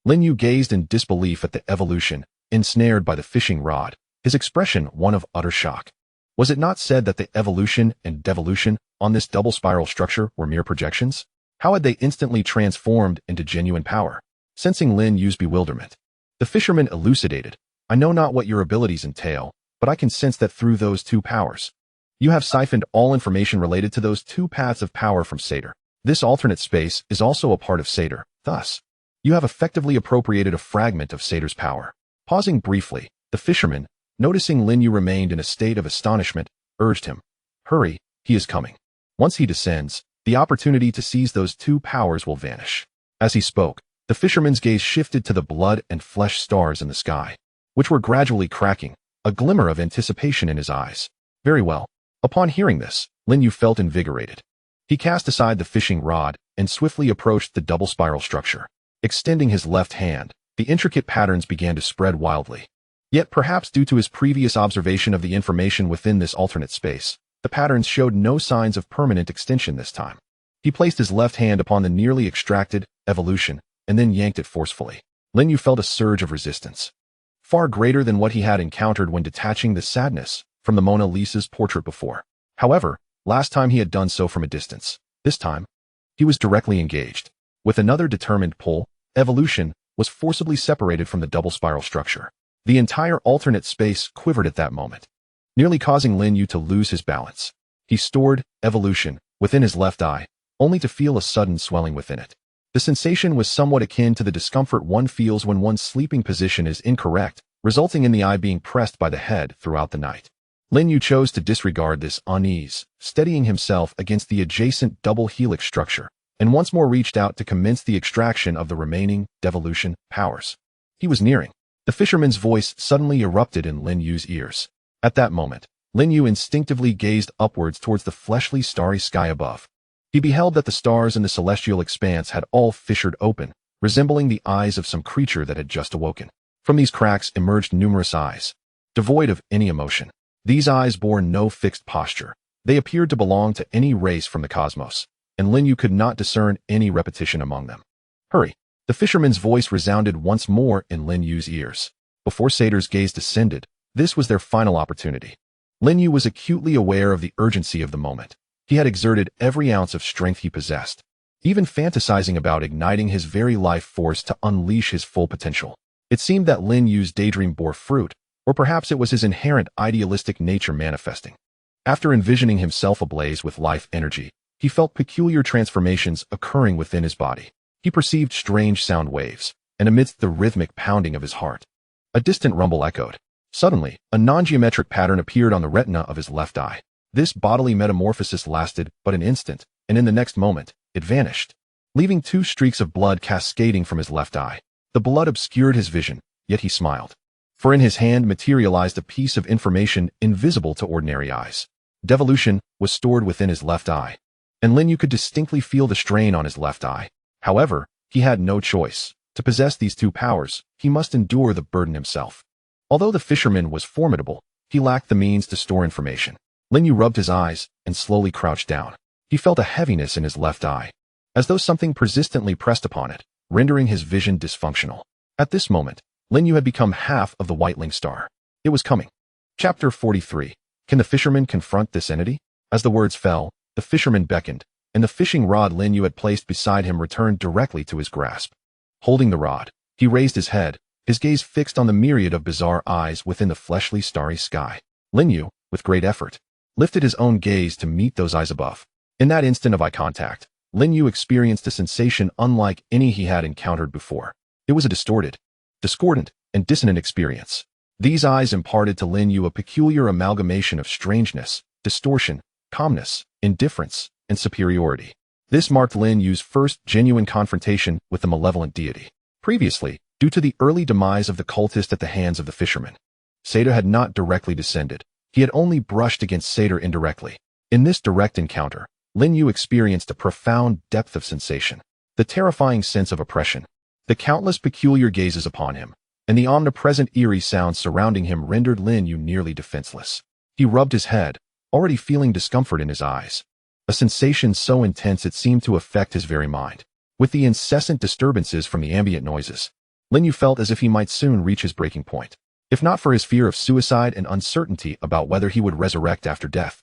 Lin Yu gazed in disbelief at the evolution, ensnared by the fishing rod, his expression one of utter shock. Was it not said that the evolution and devolution on this double spiral structure were mere projections? How had they instantly transformed into genuine power? Sensing Lin Yu's bewilderment, the fisherman elucidated. I know not what your abilities entail, but I can sense that through those two powers, you have siphoned all information related to those two paths of power from Satyr. This alternate space is also a part of Satyr. Thus, you have effectively appropriated a fragment of Satyr's power. Pausing briefly, the fisherman, noticing Lin Yu remained in a state of astonishment, urged him. Hurry, he is coming. Once he descends, the opportunity to seize those two powers will vanish. As he spoke, the fisherman's gaze shifted to the blood and flesh stars in the sky, which were gradually cracking, a glimmer of anticipation in his eyes. Very well. Upon hearing this, Lin Yu felt invigorated. He cast aside the fishing rod and swiftly approached the double spiral structure. Extending his left hand, the intricate patterns began to spread wildly. Yet perhaps due to his previous observation of the information within this alternate space, the patterns showed no signs of permanent extension this time. He placed his left hand upon the nearly extracted evolution and then yanked it forcefully. Lin Yu felt a surge of resistance, far greater than what he had encountered when detaching the sadness from the Mona Lisa's portrait before. However, last time he had done so from a distance. This time, he was directly engaged. With another determined pull, evolution was forcibly separated from the double spiral structure. The entire alternate space quivered at that moment, nearly causing Lin Yu to lose his balance. He stored evolution within his left eye, only to feel a sudden swelling within it. The sensation was somewhat akin to the discomfort one feels when one's sleeping position is incorrect, resulting in the eye being pressed by the head throughout the night. Lin Yu chose to disregard this unease, steadying himself against the adjacent double helix structure, and once more reached out to commence the extraction of the remaining devolution powers. He was nearing. The fisherman's voice suddenly erupted in Lin Yu's ears. At that moment, Lin Yu instinctively gazed upwards towards the fleshly starry sky above. He beheld that the stars in the celestial expanse had all fissured open, resembling the eyes of some creature that had just awoken. From these cracks emerged numerous eyes, devoid of any emotion. These eyes bore no fixed posture. They appeared to belong to any race from the cosmos, and Lin Yu could not discern any repetition among them. Hurry! The fisherman's voice resounded once more in Lin Yu's ears. Before Satyr's gaze descended, this was their final opportunity. Lin Yu was acutely aware of the urgency of the moment. He had exerted every ounce of strength he possessed, even fantasizing about igniting his very life force to unleash his full potential. It seemed that Lin Yu's daydream bore fruit, or perhaps it was his inherent idealistic nature manifesting. After envisioning himself ablaze with life energy, he felt peculiar transformations occurring within his body. He perceived strange sound waves, and amidst the rhythmic pounding of his heart, a distant rumble echoed. Suddenly, a non-geometric pattern appeared on the retina of his left eye. This bodily metamorphosis lasted but an instant, and in the next moment, it vanished, leaving two streaks of blood cascading from his left eye. The blood obscured his vision, yet he smiled, for in his hand materialized a piece of information invisible to ordinary eyes. Devolution was stored within his left eye, and Lin Yu could distinctly feel the strain on his left eye. However, he had no choice. To possess these two powers, he must endure the burden himself. Although the fisherman was formidable, he lacked the means to store information. Lin Yu rubbed his eyes and slowly crouched down. He felt a heaviness in his left eye, as though something persistently pressed upon it, rendering his vision dysfunctional. At this moment, Lin Yu had become half of the whiteling star. It was coming. Chapter 43. Can the fisherman confront this entity? As the words fell, the fisherman beckoned, and the fishing rod Lin Yu had placed beside him returned directly to his grasp. Holding the rod, he raised his head, his gaze fixed on the myriad of bizarre eyes within the fleshly starry sky. Lin Yu, with great effort, lifted his own gaze to meet those eyes above. In that instant of eye contact, Lin Yu experienced a sensation unlike any he had encountered before. It was a distorted, discordant, and dissonant experience. These eyes imparted to Lin Yu a peculiar amalgamation of strangeness, distortion, calmness, indifference, and superiority. This marked Lin Yu's first genuine confrontation with the malevolent deity. Previously, due to the early demise of the cultist at the hands of the fisherman, Satyr had not directly descended. He had only brushed against Satyr indirectly. In this direct encounter, Lin Yu experienced a profound depth of sensation, the terrifying sense of oppression, the countless peculiar gazes upon him, and the omnipresent eerie sounds surrounding him rendered Lin Yu nearly defenseless. He rubbed his head, already feeling discomfort in his eyes, a sensation so intense it seemed to affect his very mind. With the incessant disturbances from the ambient noises, Lin Yu felt as if he might soon reach his breaking point. If not for his fear of suicide and uncertainty about whether he would resurrect after death,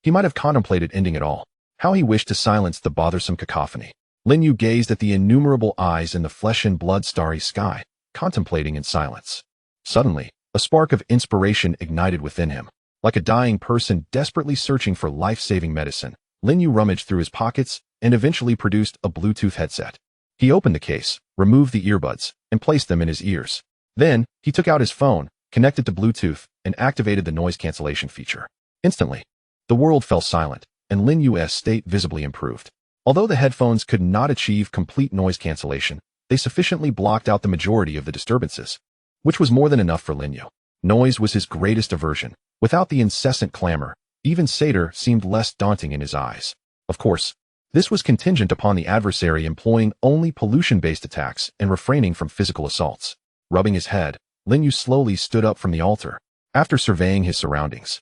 he might have contemplated ending it all. How he wished to silence the bothersome cacophony. Lin Yu gazed at the innumerable eyes in the flesh and blood starry sky, contemplating in silence. Suddenly, a spark of inspiration ignited within him. Like a dying person desperately searching for life-saving medicine, Lin Yu rummaged through his pockets and eventually produced a Bluetooth headset. He opened the case, removed the earbuds, and placed them in his ears. Then, he took out his phone, connected to Bluetooth, and activated the noise cancellation feature. Instantly, the world fell silent, and Lin Yu's state visibly improved. Although the headphones could not achieve complete noise cancellation, they sufficiently blocked out the majority of the disturbances, which was more than enough for Lin Yu. Noise was his greatest aversion. Without the incessant clamor, even Satyr seemed less daunting in his eyes. Of course, this was contingent upon the adversary employing only pollution-based attacks and refraining from physical assaults. Rubbing his head, Lin Yu slowly stood up from the altar. After surveying his surroundings,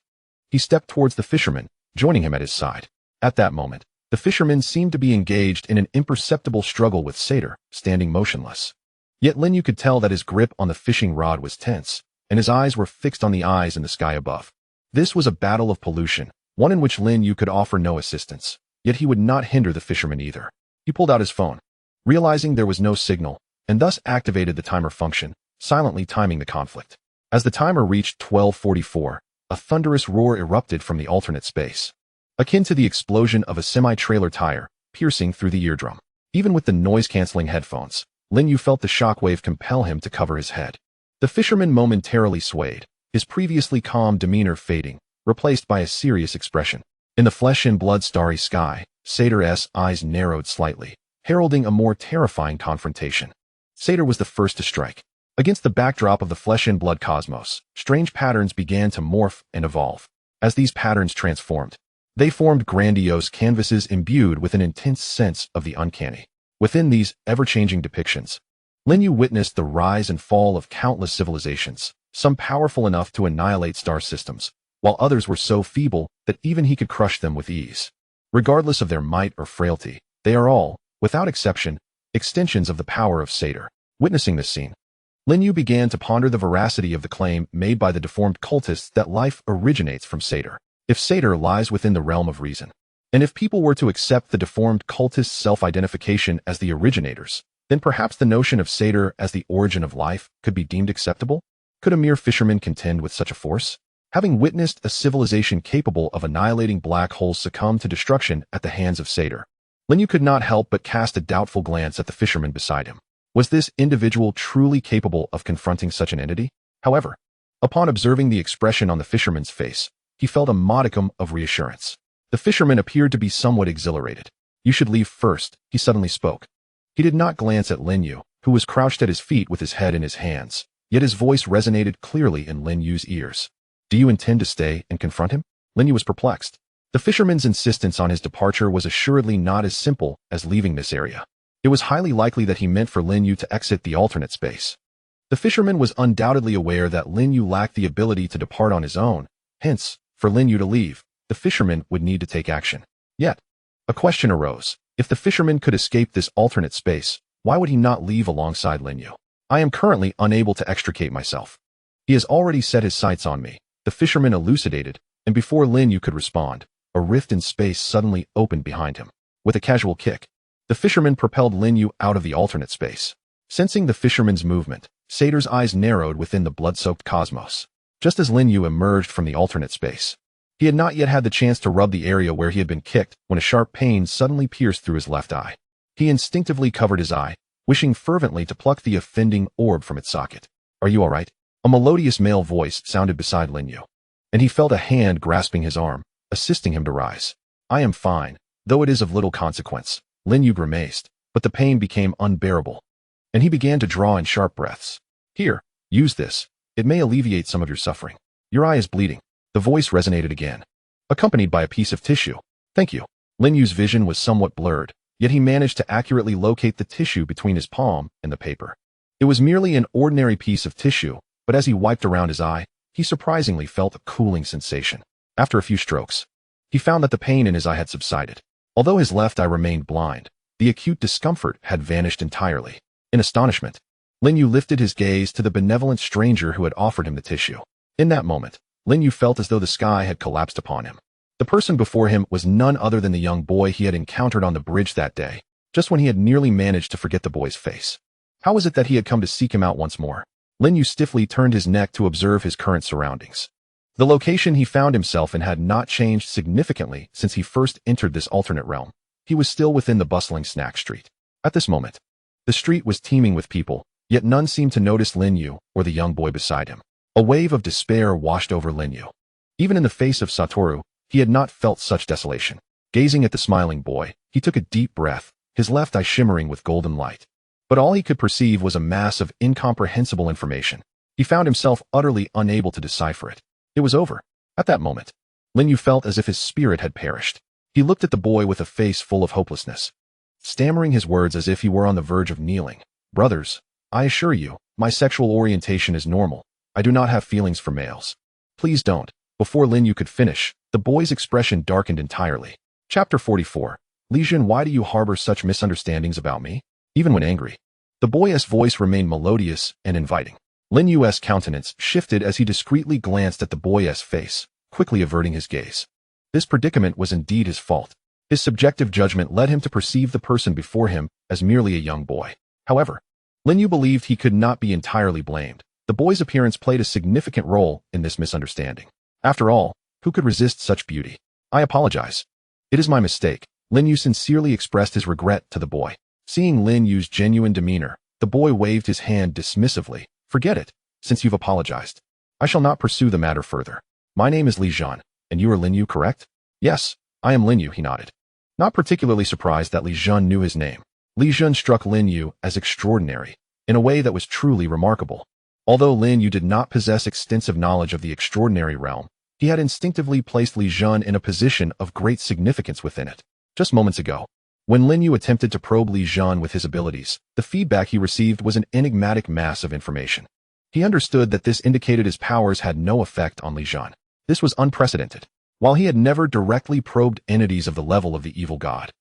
he stepped towards the fisherman, joining him at his side. At that moment, the fisherman seemed to be engaged in an imperceptible struggle with Satyr, standing motionless. Yet Lin You could tell that his grip on the fishing rod was tense, and his eyes were fixed on the eyes in the sky above. This was a battle of pollution, one in which Lin You could offer no assistance, yet he would not hinder the fisherman either. He pulled out his phone, realizing there was no signal, and thus activated the timer function, silently timing the conflict. As the timer reached 12:44, a thunderous roar erupted from the alternate space, akin to the explosion of a semi-trailer tire, piercing through the eardrum. Even with the noise-canceling headphones, Lin You felt the shockwave compel him to cover his head. The fisherman momentarily swayed, his previously calm demeanor fading, replaced by a serious expression. In the flesh-and-blood starry sky, Sator's eyes narrowed slightly, heralding a more terrifying confrontation. Sator was the first to strike. Against the backdrop of the flesh-and-blood cosmos, strange patterns began to morph and evolve. As these patterns transformed, they formed grandiose canvases imbued with an intense sense of the uncanny. Within these ever-changing depictions, Lin You witnessed the rise and fall of countless civilizations, some powerful enough to annihilate star systems, while others were so feeble that even he could crush them with ease. Regardless of their might or frailty, they are all, without exception, extensions of the power of Sator. Witnessing this scene, Lin You began to ponder the veracity of the claim made by the deformed cultists that life originates from Sator. If Sator lies within the realm of reason, and if people were to accept the deformed cultists' self-identification as the originators, then perhaps the notion of Sator as the origin of life could be deemed acceptable? Could a mere fisherman contend with such a force? Having witnessed a civilization capable of annihilating black holes succumb to destruction at the hands of Sator, Lin You could not help but cast a doubtful glance at the fisherman beside him. Was this individual truly capable of confronting such an entity? However, upon observing the expression on the fisherman's face, he felt a modicum of reassurance. The fisherman appeared to be somewhat exhilarated. "You should leave first," he suddenly spoke. He did not glance at Lin You, who was crouched at his feet with his head in his hands, yet his voice resonated clearly in Lin Yu's ears. "Do you intend to stay and confront him?" Lin Yu was perplexed. The fisherman's insistence on his departure was assuredly not as simple as leaving this area. It was highly likely that he meant for Lin Yu to exit the alternate space. The fisherman was undoubtedly aware that Lin Yu lacked the ability to depart on his own, hence, for Lin Yu to leave, the fisherman would need to take action. Yet, a question arose. If the fisherman could escape this alternate space, why would he not leave alongside Lin Yu? "I am currently unable to extricate myself. He has already set his sights on me," the fisherman elucidated, and before Lin Yu could respond, a rift in space suddenly opened behind him. With a casual kick, the fisherman propelled Lin Yu out of the alternate space. Sensing the fisherman's movement, Sator's eyes narrowed within the blood-soaked cosmos. Just as Lin Yu emerged from the alternate space, he had not yet had the chance to rub the area where he had been kicked when a sharp pain suddenly pierced through his left eye. He instinctively covered his eye, wishing fervently to pluck the offending orb from its socket. "Are you all right?" A melodious male voice sounded beside Lin Yu, and he felt a hand grasping his arm, assisting him to rise. "I am fine, though it is of little consequence," Lin Yu grimaced, but the pain became unbearable, and he began to draw in sharp breaths. "Here, use this. It may alleviate some of your suffering. Your eye is bleeding." The voice resonated again, accompanied by a piece of tissue. "Thank you." Lin Yu's vision was somewhat blurred, yet he managed to accurately locate the tissue between his palm and the paper. It was merely an ordinary piece of tissue, but as he wiped around his eye, he surprisingly felt a cooling sensation. After a few strokes, he found that the pain in his eye had subsided. Although his left eye remained blind, the acute discomfort had vanished entirely. In astonishment, Lin Yu lifted his gaze to the benevolent stranger who had offered him the tissue. In that moment, Lin Yu felt as though the sky had collapsed upon him. The person before him was none other than the young boy he had encountered on the bridge that day, just when he had nearly managed to forget the boy's face. How was it that he had come to seek him out once more? Lin Yu stiffly turned his neck to observe his current surroundings. The location he found himself in had not changed significantly since he first entered this alternate realm. He was still within the bustling snack street. At this moment, the street was teeming with people, yet none seemed to notice Lin Yu or the young boy beside him. A wave of despair washed over Lin Yu. Even in the face of Satoru, he had not felt such desolation. Gazing at the smiling boy, he took a deep breath, his left eye shimmering with golden light. But all he could perceive was a mass of incomprehensible information. He found himself utterly unable to decipher it. It was over. At that moment, Lin Yu felt as if his spirit had perished. He looked at the boy with a face full of hopelessness, stammering his words as if he were on the verge of kneeling. "Brothers, I assure you, my sexual orientation is normal. I do not have feelings for males. Please don't." Before Lin Yu could finish, the boy's expression darkened entirely. Chapter 44. Li Jun, why do you harbor such misunderstandings about me? Even when angry, The boy's voice remained melodious and inviting. Lin Yu's countenance shifted as he discreetly glanced at the boy's face, quickly averting his gaze. This predicament was indeed his fault. His subjective judgment led him to perceive the person before him as merely a young boy. However, Lin Yu believed he could not be entirely blamed. The boy's appearance played a significant role in this misunderstanding. After all, who could resist such beauty? I apologize. It is my mistake. Lin Yu sincerely expressed his regret to the boy. Seeing Lin Yu's genuine demeanor, the boy waved his hand dismissively. Forget it, since you've apologized. I shall not pursue the matter further. My name is Li Zhan, and you are Lin Yu, correct? Yes, I am Lin Yu, he nodded. Not particularly surprised that Li Zhan knew his name. Li Zhan struck Lin Yu as extraordinary, in a way that was truly remarkable. Although Lin Yu did not possess extensive knowledge of the extraordinary realm, he had instinctively placed Li Zhan in a position of great significance within it. Just moments ago, when Lin Yu attempted to probe Li Zhan with his abilities, the feedback he received was an enigmatic mass of information. He understood that this indicated his powers had no effect on Li Zhan. This was unprecedented. While he had never directly probed entities of the level of the evil god,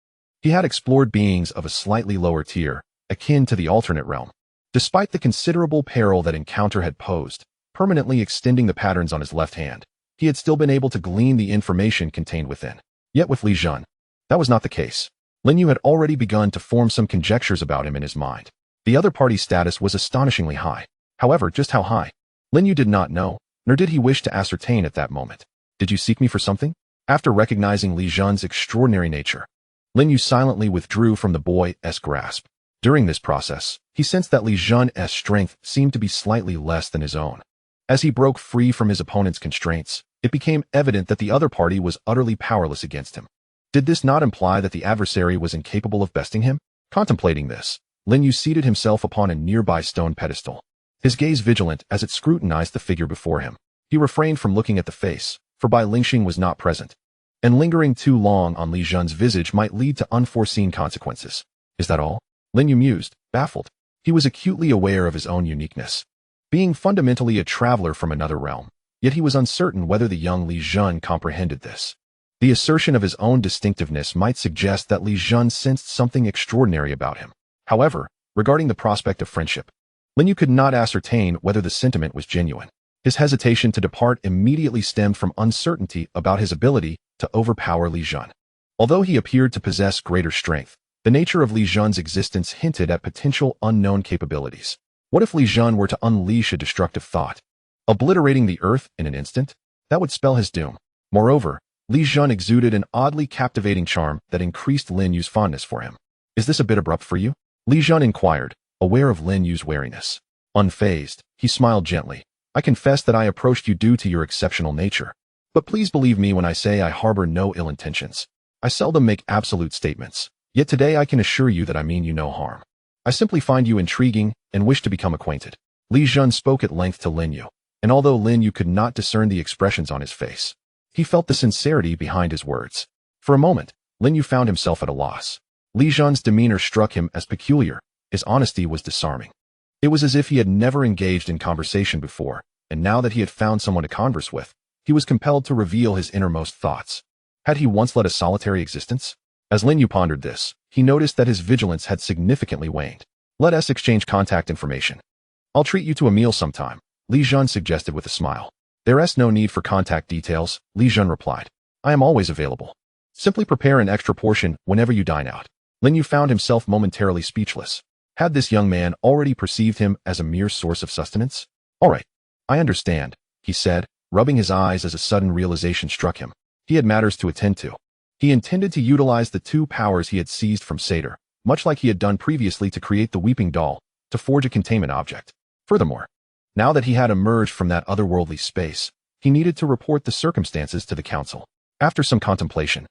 he had explored beings of a slightly lower tier, akin to the alternate realm. Despite the considerable peril that encounter had posed, permanently extending the patterns on his left hand, he had still been able to glean the information contained within. Yet with Li Zhan, that was not the case. Lin Yu had already begun to form some conjectures about him in his mind. The other party's status was astonishingly high. However, just how high? Lin Yu did not know, nor did he wish to ascertain at that moment. Did you seek me for something? After recognizing Li Zhan's extraordinary nature, Lin Yu silently withdrew from the boy's grasp. During this process, he sensed that Li Zhan's strength seemed to be slightly less than his own. As he broke free from his opponent's constraints, it became evident that the other party was utterly powerless against him. Did this not imply that the adversary was incapable of besting him? Contemplating this, Lin Yu seated himself upon a nearby stone pedestal, his gaze vigilant as it scrutinized the figure before him. He refrained from looking at the face, for Bai Lingxing was not present, and lingering too long on Li Zhan's visage might lead to unforeseen consequences. Is that all? Lin Yu mused, baffled. He was acutely aware of his own uniqueness, being fundamentally a traveler from another realm, yet he was uncertain whether the young Li Zhan comprehended this. The assertion of his own distinctiveness might suggest that Li Zhan sensed something extraordinary about him. However, regarding the prospect of friendship, Lin Yu could not ascertain whether the sentiment was genuine. His hesitation to depart immediately stemmed from uncertainty about his ability to overpower Li Zhan. Although he appeared to possess greater strength, the nature of Li Zhan's existence hinted at potential unknown capabilities. What if Li Zhan were to unleash a destructive thought, obliterating the earth in an instant? That would spell his doom. Moreover, Li Zhan exuded an oddly captivating charm that increased Lin Yu's fondness for him. Is this a bit abrupt for you? Li Zhan inquired, aware of Lin Yu's wariness. Unfazed, he smiled gently. I confess that I approached you due to your exceptional nature. But please believe me when I say I harbor no ill intentions. I seldom make absolute statements, yet today I can assure you that I mean you no harm. I simply find you intriguing and wish to become acquainted. Li Zhan spoke at length to Lin Yu, and although Lin Yu could not discern the expressions on his face, he felt the sincerity behind his words. For a moment, Lin Yu found himself at a loss. Li Zhan's demeanor struck him as peculiar. His honesty was disarming. It was as if he had never engaged in conversation before, and now that he had found someone to converse with, he was compelled to reveal his innermost thoughts. Had he once led a solitary existence? As Lin Yu pondered this, he noticed that his vigilance had significantly waned. Let us exchange contact information. I'll treat you to a meal sometime, Li Zhan suggested with a smile. There's no need for contact details, Li Zhan replied. I am always available. Simply prepare an extra portion whenever you dine out. Lin Yu found himself momentarily speechless. Had this young man already perceived him as a mere source of sustenance? All right, I understand, he said, rubbing his eyes as a sudden realization struck him. He had matters to attend to. He intended to utilize the two powers he had seized from Satyr, much like he had done previously to create the weeping doll, to forge a containment object. Furthermore, now that he had emerged from that otherworldly space, he needed to report the circumstances to the council. After some contemplation,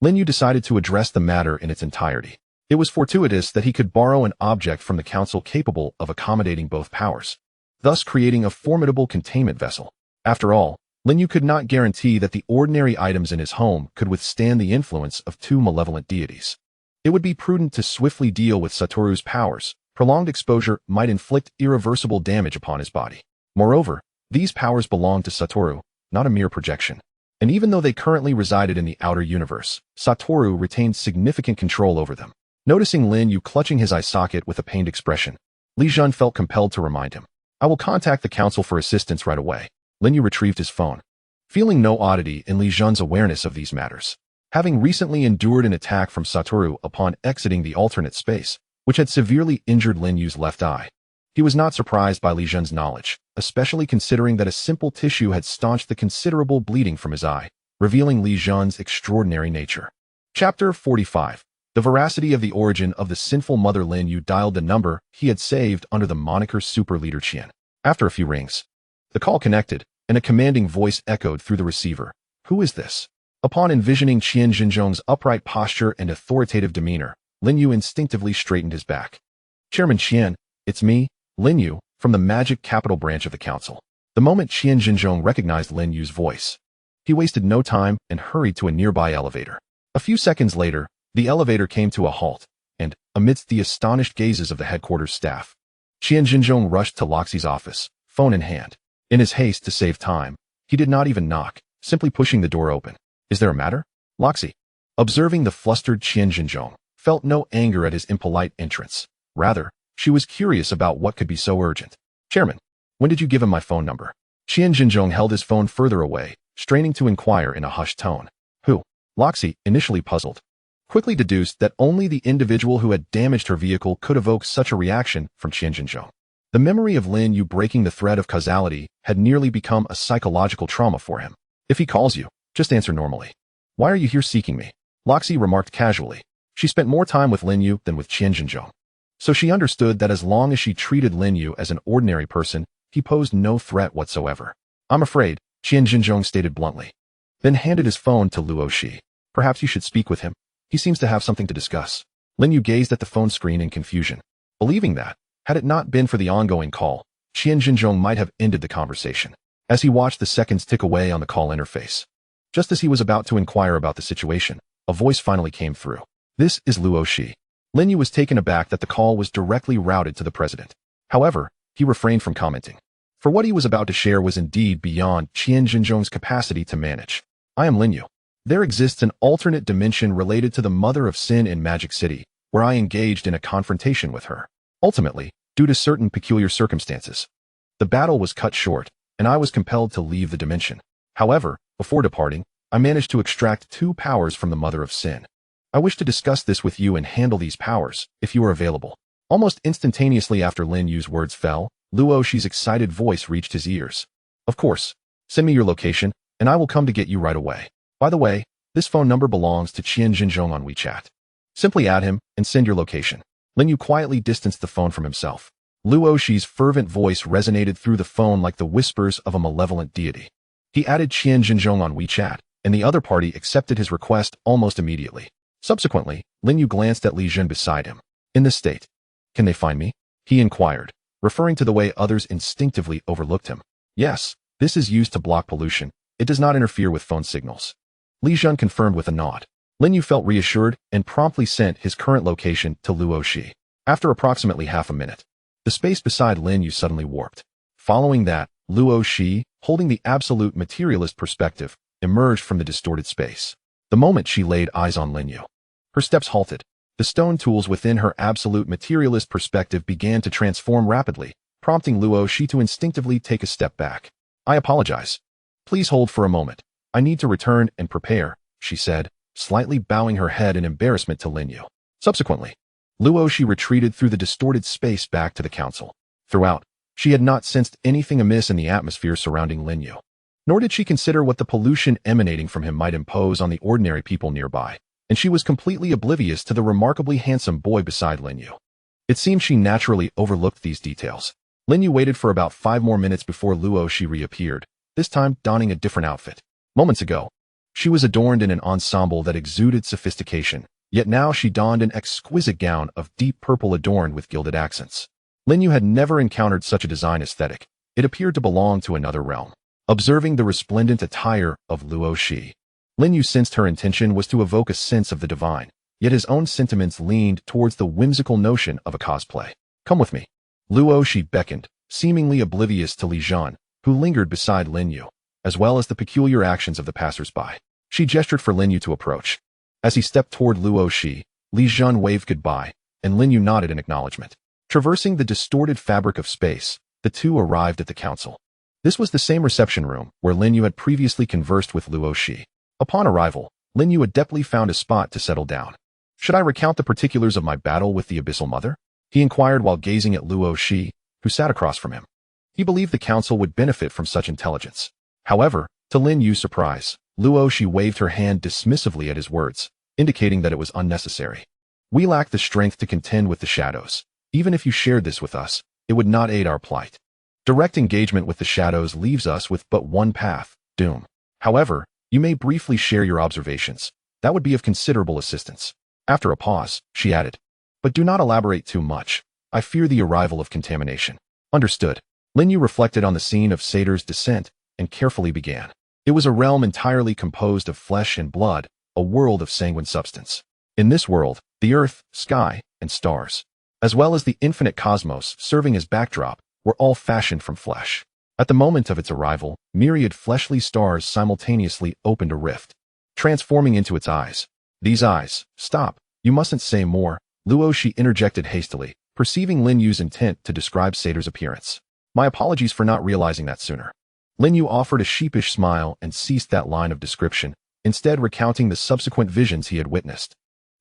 Lin Yu decided to address the matter in its entirety. It was fortuitous that he could borrow an object from the council capable of accommodating both powers, thus creating a formidable containment vessel. After all, Lin Yu could not guarantee that the ordinary items in his home could withstand the influence of two malevolent deities. It would be prudent to swiftly deal with Satoru's powers. Prolonged exposure might inflict irreversible damage upon his body. Moreover, these powers belonged to Satoru, not a mere projection. And even though they currently resided in the outer universe, Satoru retained significant control over them. Noticing Lin Yu clutching his eye socket with a pained expression, Li Jun felt compelled to remind him. I will contact the council for assistance right away. Lin Yu retrieved his phone, feeling no oddity in Li Jun's awareness of these matters. Having recently endured an attack from Satoru upon exiting the alternate space, which had severely injured Lin Yu's left eye, he was not surprised by Li Jun's knowledge, especially considering that a simple tissue had staunched the considerable bleeding from his eye, revealing Li Jun's extraordinary nature. Chapter 45. The veracity of the origin of the sinful mother. Lin Yu dialed the number he had saved under the moniker Super Leader Qian. After a few rings, the call connected, and a commanding voice echoed through the receiver. Who is this? Upon envisioning Qian Jinzhong's upright posture and authoritative demeanor, Lin Yu instinctively straightened his back. Chairman Qian, it's me, Lin Yu, from the Magic Capital branch of the council. The moment Qian Jinzhong recognized Lin Yu's voice, he wasted no time and hurried to a nearby elevator. A few seconds later, the elevator came to a halt, and, amidst the astonished gazes of the headquarters staff, Qian Jinzhong rushed to Loxi's office, phone in hand. In his haste to save time, he did not even knock, simply pushing the door open. Is there a matter? Loxi, observing the flustered Qian Jinzhong, felt no anger at his impolite entrance. Rather, she was curious about what could be so urgent. Chairman, when did you give him my phone number? Qian Jinzhong held his phone further away, straining to inquire in a hushed tone. Who? Loxi, initially puzzled, quickly deduced that only the individual who had damaged her vehicle could evoke such a reaction from Qian Jinzhong. The memory of Lin Yu breaking the thread of causality had nearly become a psychological trauma for him. If he calls you, just answer normally. Why are you here seeking me? Loxi remarked casually. She spent more time with Lin Yu than with Qian Jinzhong, so she understood that as long as she treated Lin Yu as an ordinary person, he posed no threat whatsoever. I'm afraid, Qian Jinzhong stated bluntly, then handed his phone to Luo Shi. Perhaps you should speak with him. He seems to have something to discuss. Lin Yu gazed at the phone screen in confusion, believing that, had it not been for the ongoing call, Qian Jinzhong might have ended the conversation. As he watched the seconds tick away on the call interface, just as he was about to inquire about the situation, a voice finally came through. This is Luo Shi. Lin Yu was taken aback that the call was directly routed to the president. However, he refrained from commenting, for what he was about to share was indeed beyond Qian Jinzhong's capacity to manage. I am Lin Yu. There exists an alternate dimension related to the Mother of Sin in Magic City, where I engaged in a confrontation with her. Ultimately, due to certain peculiar circumstances, the battle was cut short, and I was compelled to leave the dimension. However, before departing, I managed to extract 2 powers from the Mother of Sin. I wish to discuss this with you and handle these powers, if you are available. Almost instantaneously after Lin Yu's words fell, Luo Shi's excited voice reached his ears. Of course. Send me your location, and I will come to get you right away. By the way, this phone number belongs to Qian Jinzhong on WeChat. Simply add him and send your location. Lin Yu quietly distanced the phone from himself. Luo Shi's fervent voice resonated through the phone like the whispers of a malevolent deity. He added Qian Jinzhong on WeChat, and the other party accepted his request almost immediately. Subsequently, Lin Yu glanced at Li Jun beside him. In this state, can they find me? He inquired, referring to the way others instinctively overlooked him. Yes, this is used to block pollution. It does not interfere with phone signals. Li Jun confirmed with a nod. Lin Yu felt reassured and promptly sent his current location to Luo Shi. After approximately half a minute, the space beside Lin Yu suddenly warped. Following that, Luo Shi, holding the absolute materialist perspective, emerged from the distorted space. The moment she laid eyes on Lin Yu, her steps halted. The stone tools within her absolute materialist perspective began to transform rapidly, prompting Luo Shi to instinctively take a step back. I apologize. Please hold for a moment. I need to return and prepare, she said, slightly bowing her head in embarrassment to Lin Yu. Subsequently, Luo Shi retreated through the distorted space back to the council. Throughout, she had not sensed anything amiss in the atmosphere surrounding Lin Yu, nor did she consider what the pollution emanating from him might impose on the ordinary people nearby, and she was completely oblivious to the remarkably handsome boy beside Lin Yu. It seemed she naturally overlooked these details. Lin Yu waited for about 5 more minutes before Luo Shi reappeared, this time donning a different outfit. Moments ago, she was adorned in an ensemble that exuded sophistication, yet now she donned an exquisite gown of deep purple adorned with gilded accents. Lin Yu had never encountered such a design aesthetic. It appeared to belong to another realm. Observing the resplendent attire of Luo Shi, Lin Yu sensed her intention was to evoke a sense of the divine, yet his own sentiments leaned towards the whimsical notion of a cosplay. Come with me. Luo Shi beckoned, seemingly oblivious to Li Jun, who lingered beside Lin Yu, as well as the peculiar actions of the passers-by. She gestured for Lin Yu to approach. As he stepped toward Luo Shi, Li Jun waved goodbye, and Lin Yu nodded in acknowledgement. Traversing the distorted fabric of space, the two arrived at the council. This was the same reception room where Lin You had previously conversed with Luo Shi. Upon arrival, Lin You adeptly found a spot to settle down. "Should I recount the particulars of my battle with the Abyssal Mother?" he inquired while gazing at Luo Shi, who sat across from him. He believed the council would benefit from such intelligence. However, to Lin Yu's surprise, Luo Shi waved her hand dismissively at his words, indicating that it was unnecessary. "We lack the strength to contend with the shadows. Even if you shared this with us, it would not aid our plight. Direct engagement with the shadows leaves us with but one path, doom. However, you may briefly share your observations. That would be of considerable assistance." After a pause, she added, "But do not elaborate too much. I fear the arrival of contamination." "Understood." Lin You reflected on the scene of Satyr's descent and carefully began. It was a realm entirely composed of flesh and blood, a world of sanguine substance. In this world, the earth, sky, and stars, as well as the infinite cosmos serving as backdrop, were all fashioned from flesh. At the moment of its arrival, myriad fleshly stars simultaneously opened a rift, transforming into its eyes. "These eyes, stop, you mustn't say more," Luo Shi interjected hastily, perceiving Lin Yu's intent to describe Satyr's appearance. "My apologies for not realizing that sooner." Lin Yu offered a sheepish smile and ceased that line of description, instead recounting the subsequent visions he had witnessed.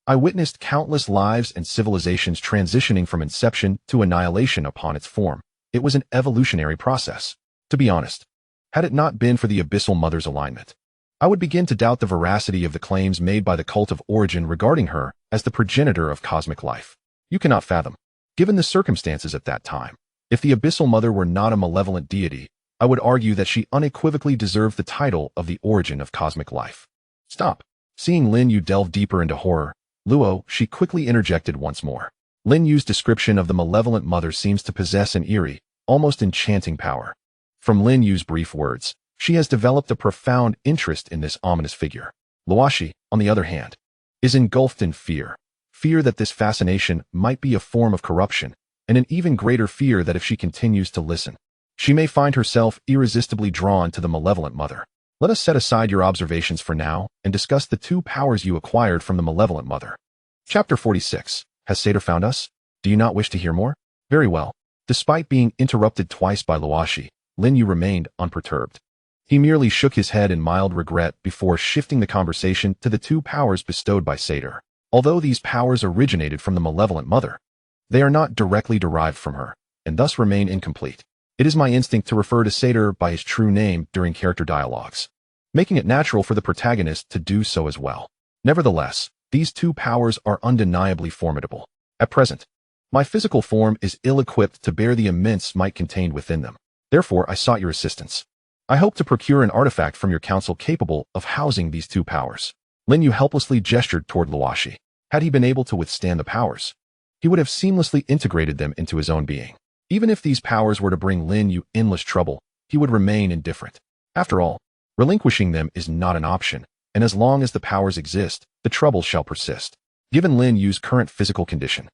"I witnessed countless lives and civilizations transitioning from inception to annihilation upon its form. It was an evolutionary process. To be honest, had it not been for the Abyssal Mother's alignment, I would begin to doubt the veracity of the claims made by the cult of origin regarding her as the progenitor of cosmic life. You cannot fathom, given the circumstances at that time. If the Abyssal Mother were not a malevolent deity, I would argue that she unequivocally deserved the title of the origin of cosmic life." "Stop." Seeing Lin Yu delve deeper into horror, Luo Shi quickly interjected once more. Lin Yu's description of the malevolent mother seems to possess an eerie, almost enchanting power. From Lin Yu's brief words, she has developed a profound interest in this ominous figure. Luo Shi, on the other hand, is engulfed in fear. Fear that this fascination might be a form of corruption, and an even greater fear that if she continues to listen, she may find herself irresistibly drawn to the malevolent mother. Let us set aside your observations for now and discuss the two powers you acquired from the malevolent mother. Chapter 46. Has Satyr found us? Do you not wish to hear more? Very well. Despite being interrupted twice by Luo Shi, Lin Yu remained unperturbed. He merely shook his head in mild regret before shifting the conversation to the two powers bestowed by Satyr. Although these powers originated from the malevolent mother, they are not directly derived from her, and thus remain incomplete. It is my instinct to refer to Satyr by his true name during character dialogues, making it natural for the protagonist to do so as well. Nevertheless, these two powers are undeniably formidable. At present, my physical form is ill-equipped to bear the immense might contained within them. Therefore, I sought your assistance. I hope to procure an artifact from your council capable of housing these two powers." Lin Yu helplessly gestured toward Luo Shi. Had he been able to withstand the powers, he would have seamlessly integrated them into his own being. Even if these powers were to bring Lin Yu endless trouble, he would remain indifferent. After all, relinquishing them is not an option, and as long as the powers exist, the trouble shall persist. Given Lin Yu's current physical condition,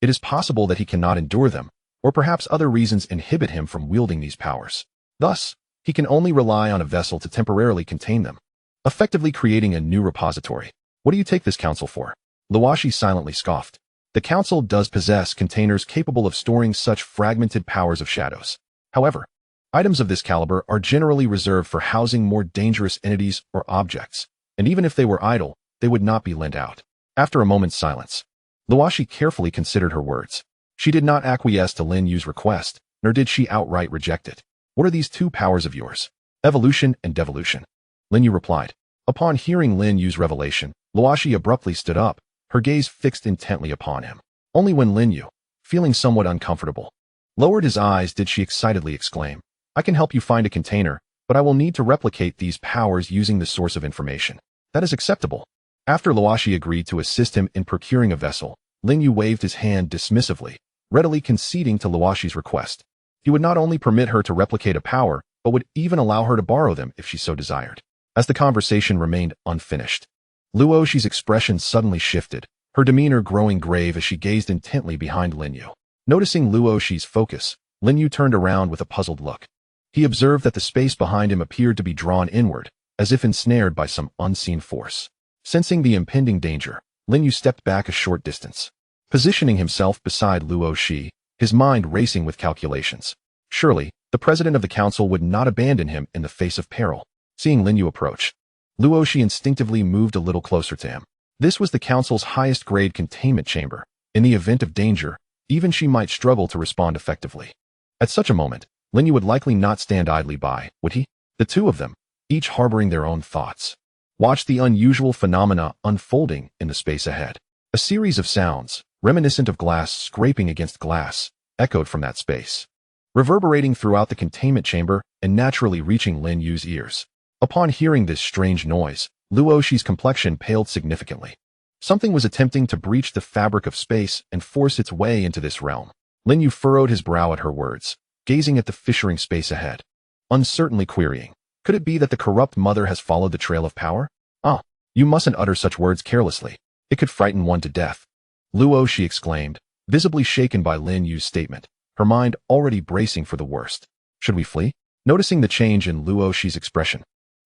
it is possible that he cannot endure them, or perhaps other reasons inhibit him from wielding these powers. Thus, he can only rely on a vessel to temporarily contain them, effectively creating a new repository. "What do you take this council for?" Luo Shi silently scoffed. "The council does possess containers capable of storing such fragmented powers of shadows. However, items of this caliber are generally reserved for housing more dangerous entities or objects, and even if they were idle, they would not be lent out." After a moment's silence, Luo Shi carefully considered her words. She did not acquiesce to Lin Yu's request, nor did she outright reject it. "What are these two powers of yours?" "Evolution and devolution," Lin Yu replied. Upon hearing Lin Yu's revelation, Luo Shi abruptly stood up, her gaze fixed intently upon him. Only when Lin Yu, feeling somewhat uncomfortable, lowered his eyes did she excitedly exclaim, "I can help you find a container, but I will need to replicate these powers using the source of information." "That is acceptable." After Luo Shi agreed to assist him in procuring a vessel, Lin Yu waved his hand dismissively, readily conceding to Luo Shi's request. He would not only permit her to replicate a power, but would even allow her to borrow them if she so desired. As the conversation remained unfinished, Luo Shi's expression suddenly shifted, her demeanor growing grave as she gazed intently behind Lin Yu. Noticing Luo Shi's focus, Lin Yu turned around with a puzzled look. He observed that the space behind him appeared to be drawn inward, as if ensnared by some unseen force. Sensing the impending danger, Lin Yu stepped back a short distance. Positioning himself beside Luo Shi, his mind racing with calculations. Surely, the president of the council would not abandon him in the face of peril. Seeing Lin You approach, Luoshi instinctively moved a little closer to him. This was the council's highest-grade containment chamber. In the event of danger, even she might struggle to respond effectively. At such a moment, Lin You would likely not stand idly by, would he? The two of them, each harboring their own thoughts, watched the unusual phenomena unfolding in the space ahead. A series of sounds, reminiscent of glass scraping against glass, echoed from that space, reverberating throughout the containment chamber and naturally reaching Lin Yu's ears. Upon hearing this strange noise, Luoshi's complexion paled significantly. Something was attempting to breach the fabric of space and force its way into this realm. Lin You furrowed his brow at her words, gazing at the fissering space ahead, uncertainly querying, could it be that the corrupt mother has followed the trail of power? Ah, you mustn't utter such words carelessly. It could frighten one to death. Luoshi exclaimed, visibly shaken by Lin Yu's statement, her mind already bracing for the worst. Should we flee? Noticing the change in Luoshi's expression,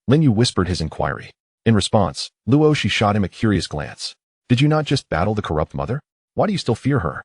Lin You whispered his inquiry. In response, Luoshi shot him a curious glance. Did you not just battle the corrupt mother? Why do you still fear her?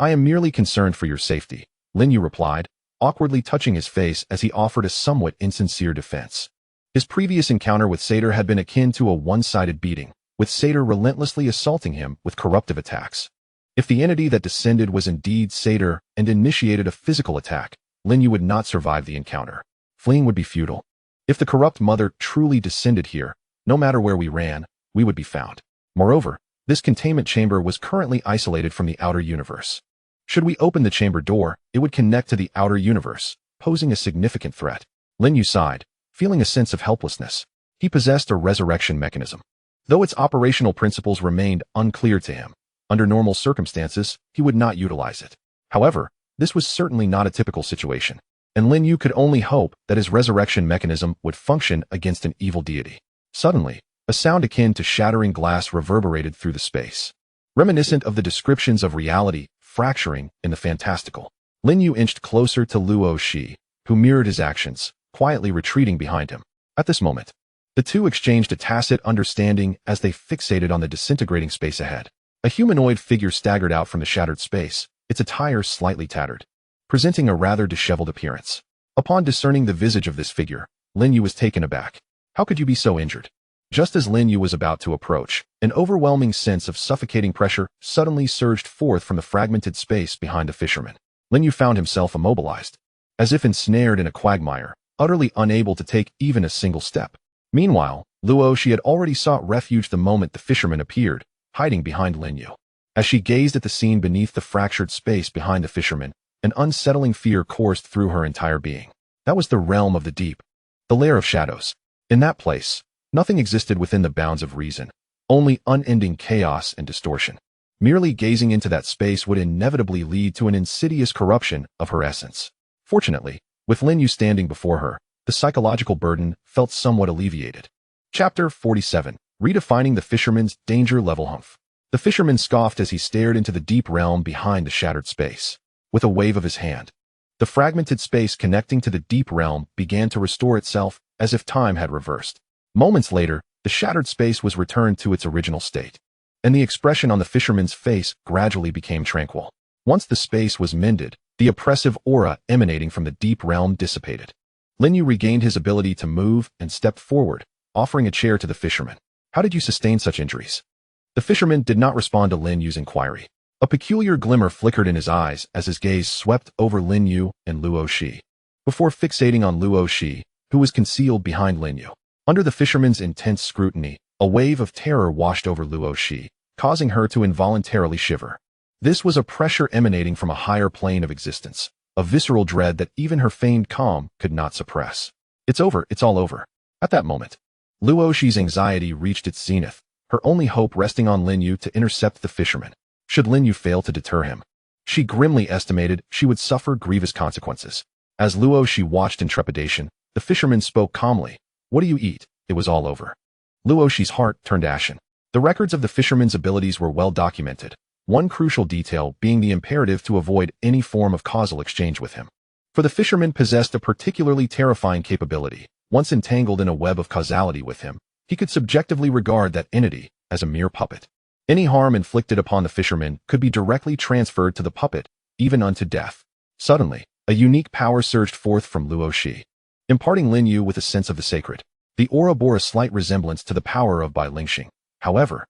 I am merely concerned for your safety, Lin You replied, awkwardly touching his face as he offered a somewhat insincere defense. His previous encounter with Satyr had been akin to a one-sided beating, with Satyr relentlessly assaulting him with corruptive attacks. If the entity that descended was indeed Satyr and initiated a physical attack, Lin You would not survive the encounter. Fleeing would be futile. If the corrupt mother truly descended here, no matter where we ran, we would be found. Moreover, this containment chamber was currently isolated from the outer universe. Should we open the chamber door, it would connect to the outer universe, posing a significant threat. Lin You sighed, feeling a sense of helplessness. He possessed a resurrection mechanism. Though its operational principles remained unclear to him, under normal circumstances, he would not utilize it. However, this was certainly not a typical situation, and Lin You could only hope that his resurrection mechanism would function against an evil deity. Suddenly, a sound akin to shattering glass reverberated through the space, reminiscent of the descriptions of reality fracturing in the fantastical. Lin You inched closer to Luoshi, who mirrored his actions, quietly retreating behind him. At this moment, the two exchanged a tacit understanding as they fixated on the disintegrating space ahead. A humanoid figure staggered out from the shattered space, its attire slightly tattered, presenting a rather disheveled appearance. Upon discerning the visage of this figure, Lin You was taken aback. How could you be so injured? Just as Lin You was about to approach, an overwhelming sense of suffocating pressure suddenly surged forth from the fragmented space behind the fisherman. Lin You found himself immobilized, as if ensnared in a quagmire, utterly unable to take even a single step. Meanwhile, Luoshi had already sought refuge the moment the fisherman appeared, hiding behind Lin You. As she gazed at the scene beneath the fractured space behind the fisherman, an unsettling fear coursed through her entire being. That was the realm of the deep, the lair of shadows. In that place, nothing existed within the bounds of reason, only unending chaos and distortion. Merely gazing into that space would inevitably lead to an insidious corruption of her essence. Fortunately, with Lin You standing before her, the psychological burden felt somewhat alleviated. Chapter 47. Redefining the Fisherman's Danger Level Humph. The fisherman scoffed as he stared into the deep realm behind the shattered space. With a wave of his hand, the fragmented space connecting to the deep realm began to restore itself as if time had reversed. Moments later, the shattered space was returned to its original state, and the expression on the fisherman's face gradually became tranquil. Once the space was mended, the oppressive aura emanating from the deep realm dissipated. Lin You regained his ability to move and stepped forward, offering a chair to the fisherman. How did you sustain such injuries? The fisherman did not respond to Lin Yu's inquiry. A peculiar glimmer flickered in his eyes as his gaze swept over Lin You and Luoshi, before fixating on Luoshi, who was concealed behind Lin Yu. Under the fisherman's intense scrutiny, a wave of terror washed over Luoshi, causing her to involuntarily shiver. This was a pressure emanating from a higher plane of existence, a visceral dread that even her feigned calm could not suppress. It's over, it's all over. At that moment, Luoshi's anxiety reached its zenith, her only hope resting on Lin Yu to intercept the fisherman. Should Lin Yu fail to deter him, she grimly estimated she would suffer grievous consequences. As Luoshi watched in trepidation, the fisherman spoke calmly. What do you eat? It was all over. Luoshi's heart turned ashen. The records of the fisherman's abilities were well documented, one crucial detail being the imperative to avoid any form of causal exchange with him. For the fisherman possessed a particularly terrifying capability. Once entangled in a web of causality with him, he could subjectively regard that entity as a mere puppet. Any harm inflicted upon the fisherman could be directly transferred to the puppet, even unto death. Suddenly, a unique power surged forth from Luo, imparting Lin You with a sense of the sacred. The aura bore a slight resemblance to the power of Bai Lingxing. However,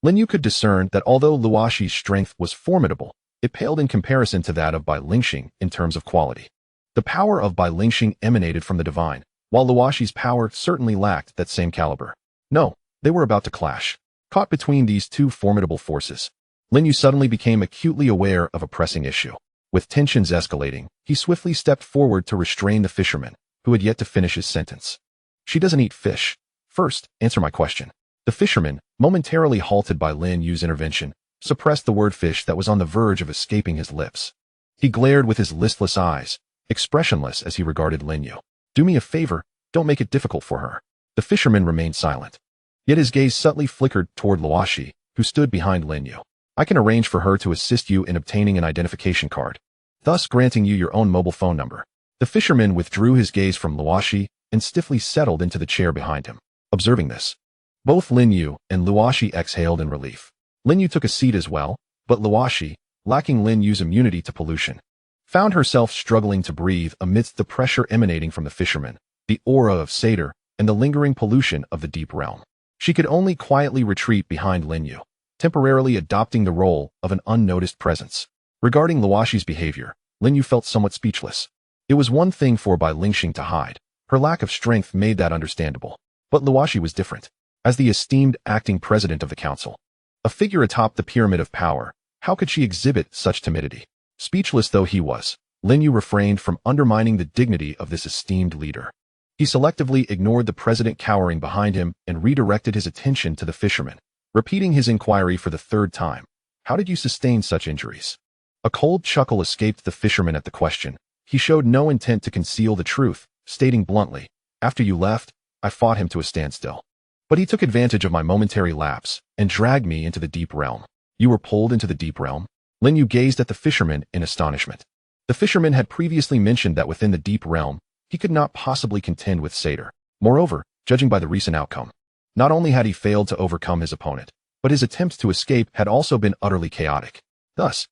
Lin You could discern that although Luoxi's strength was formidable, it paled in comparison to that of Bai Lingxing in terms of quality. The power of Bai Lingxing emanated from the divine, while Luoxi's power certainly lacked that same caliber. No, they were about to clash. Caught between these two formidable forces, Lin You suddenly became acutely aware of a pressing issue. With tensions escalating, he swiftly stepped forward to restrain the fisherman, who had yet to finish his sentence. She doesn't eat fish. First, answer my question. The fisherman, momentarily halted by Lin Yu's intervention, suppressed the word fish that was on the verge of escaping his lips. He glared with his listless eyes, expressionless as he regarded Lin Yu. Do me a favor, don't make it difficult for her. The fisherman remained silent. Yet his gaze subtly flickered toward Luoxi, who stood behind Lin Yu. I can arrange for her to assist you in obtaining an identification card, thus granting you your own mobile phone number. The fisherman withdrew his gaze from Luoxi and stiffly settled into the chair behind him. Observing this, both Lin Yu and Luoxi exhaled in relief. Lin Yu took a seat as well, but Luoxi, lacking Lin Yu's immunity to pollution, found herself struggling to breathe amidst the pressure emanating from the fisherman, the aura of satyr, and the lingering pollution of the deep realm. She could only quietly retreat behind Lin Yu, temporarily adopting the role of an unnoticed presence. Regarding Luoxi's behavior, Lin Yu felt somewhat speechless. It was one thing for Bai Lingxing to hide. Her lack of strength made that understandable. But Luoxi was different. As the esteemed acting president of the council, a figure atop the pyramid of power, how could she exhibit such timidity? Speechless though he was, Lin Yu refrained from undermining the dignity of this esteemed leader. He selectively ignored the president cowering behind him and redirected his attention to the fisherman, repeating his inquiry for the third time. How did you sustain such injuries? A cold chuckle escaped the fisherman at the question. He showed no intent to conceal the truth, stating bluntly, after you left, I fought him to a standstill. But he took advantage of my momentary lapse and dragged me into the deep realm. You were pulled into the deep realm? Lin Yu gazed at the fisherman in astonishment. The fisherman had previously mentioned that within the deep realm, he could not possibly contend with satyr. Moreover, judging by the recent outcome, not only had he failed to overcome his opponent, but his attempts to escape had also been utterly chaotic. Thus,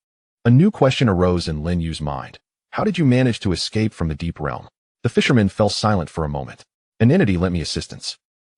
a new question arose in Lin Yu's mind. How did you manage to escape from the deep realm? The fisherman fell silent for a moment. An entity lent me assistance.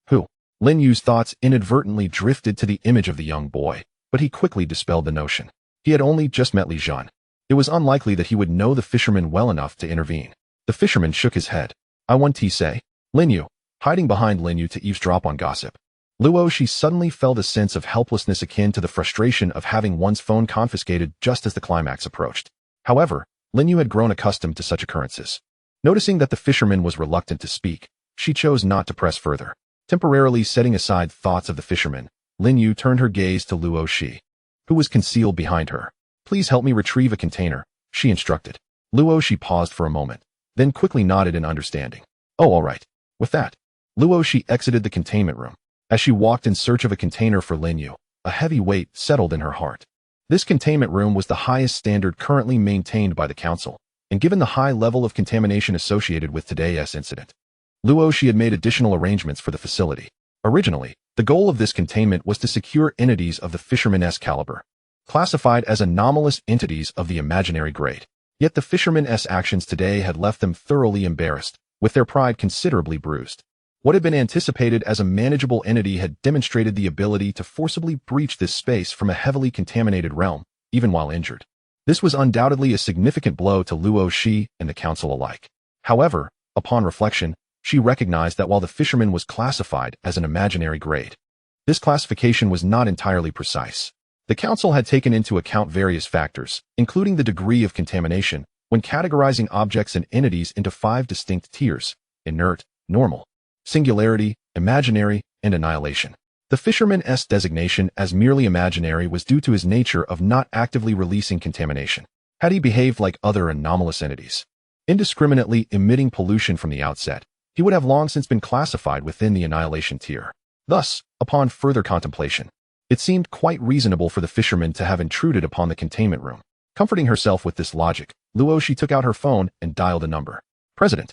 Who? Lin Yu's thoughts inadvertently drifted to the image of the young boy, but he quickly dispelled the notion. He had only just met Li Zhan. It was unlikely that he would know the fisherman well enough to intervene. The fisherman shook his head. I want to say. Lin Yu, hiding behind Lin Yu to eavesdrop on gossip. Luoxi suddenly felt a sense of helplessness akin to the frustration of having one's phone confiscated just as the climax approached. However, Lin Yu had grown accustomed to such occurrences. Noticing that the fisherman was reluctant to speak, she chose not to press further. Temporarily setting aside thoughts of the fisherman, Lin Yu turned her gaze to Luoxi, who was concealed behind her. Please help me retrieve a container, she instructed. Luoxi paused for a moment, then quickly nodded in understanding. Oh, all right. With that, Luoxi exited the containment room. As she walked in search of a container for Lin Yu, a heavy weight settled in her heart. This containment room was the highest standard currently maintained by the council, and given the high level of contamination associated with today's incident, Luoxi had made additional arrangements for the facility. Originally, the goal of this containment was to secure entities of the fisherman-s caliber, classified as anomalous entities of the imaginary grade. Yet the fishermen-s actions today had left them thoroughly embarrassed, with their pride considerably bruised. What had been anticipated as a manageable entity had demonstrated the ability to forcibly breach this space from a heavily contaminated realm, even while injured. This was undoubtedly a significant blow to Luoxi and the council alike. However, upon reflection, she recognized that while the fisherman was classified as an imaginary grade, this classification was not entirely precise. The council had taken into account various factors, including the degree of contamination, when categorizing objects and entities into 5 distinct tiers: inert, normal, singularity, imaginary, and annihilation. The fisherman-s designation as merely imaginary was due to his nature of not actively releasing contamination. Had he behaved like other anomalous entities, indiscriminately emitting pollution from the outset, he would have long since been classified within the annihilation tier. Thus, upon further contemplation, it seemed quite reasonable for the fisherman to have intruded upon the containment room. Comforting herself with this logic, Luoxi took out her phone and dialed a number. President.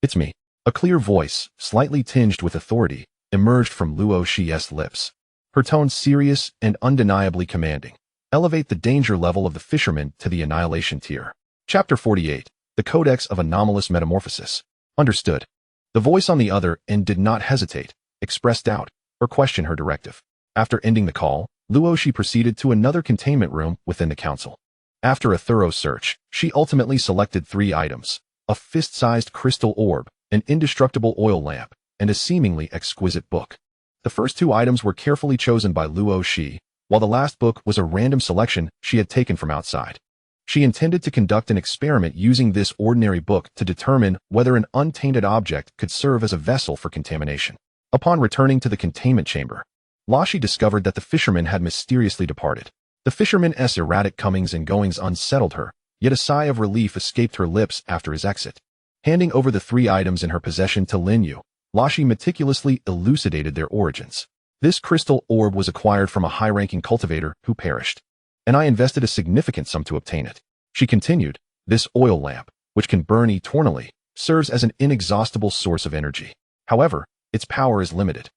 It's me. A clear voice, slightly tinged with authority, emerged from Luoxi's lips. Her tone serious and undeniably commanding. elevate the danger level of the fisherman to the annihilation tier. Chapter 48. The Codex of Anomalous Metamorphosis. Understood. The voice on the other end did not hesitate, express doubt, or question her directive. After ending the call, Luoshi proceeded to another containment room within the council. After a thorough search, she ultimately selected 3 items: a fist-sized crystal orb, an indestructible oil lamp, and a seemingly exquisite book. The first 2 items were carefully chosen by Luoshi, while the last book was a random selection she had taken from outside. She intended to conduct an experiment using this ordinary book to determine whether an untainted object could serve as a vessel for contamination. Upon returning to the containment chamber, Lashi discovered that the fisherman had mysteriously departed. The fisherman's erratic comings and goings unsettled her, yet a sigh of relief escaped her lips after his exit. Handing over the 3 items in her possession to Lin You, Lashi meticulously elucidated their origins. This crystal orb was acquired from a high-ranking cultivator who perished, and I invested a significant sum to obtain it. She continued, this oil lamp, which can burn eternally, serves as an inexhaustible source of energy. However, its power is limited,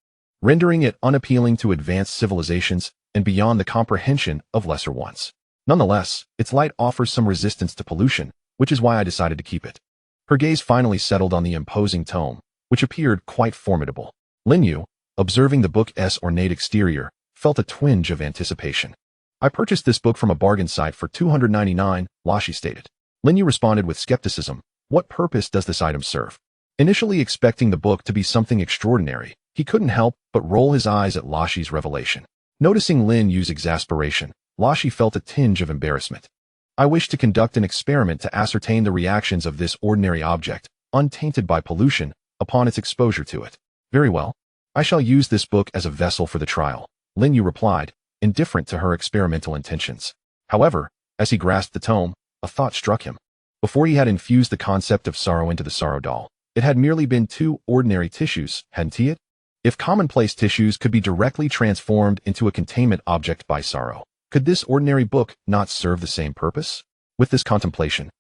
rendering it unappealing to advanced civilizations and beyond the comprehension of lesser ones. Nonetheless, its light offers some resistance to pollution, which is why I decided to keep it. Her gaze finally settled on the imposing tome, which appeared quite formidable. Lin You, observing the book's ornate exterior, felt a twinge of anticipation. I purchased this book from a bargain site for $299, Lashi stated. Lin You responded with skepticism, what purpose does this item serve? Initially expecting the book to be something extraordinary, he couldn't help but roll his eyes at Lashi's revelation. Noticing Lin Yu's exasperation, Lashi felt a tinge of embarrassment. I wish to conduct an experiment to ascertain the reactions of this ordinary object, untainted by pollution, upon its exposure to it. Very well. I shall use this book as a vessel for the trial, Lin Yu replied, indifferent to her experimental intentions. However, as he grasped the tome, a thought struck him. Before he had infused the concept of sorrow into the sorrow doll, it had merely been 2 ordinary tissues, hadn't he? If commonplace tissues could be directly transformed into a containment object by sorrow, could this ordinary book not serve the same purpose? With this contemplation,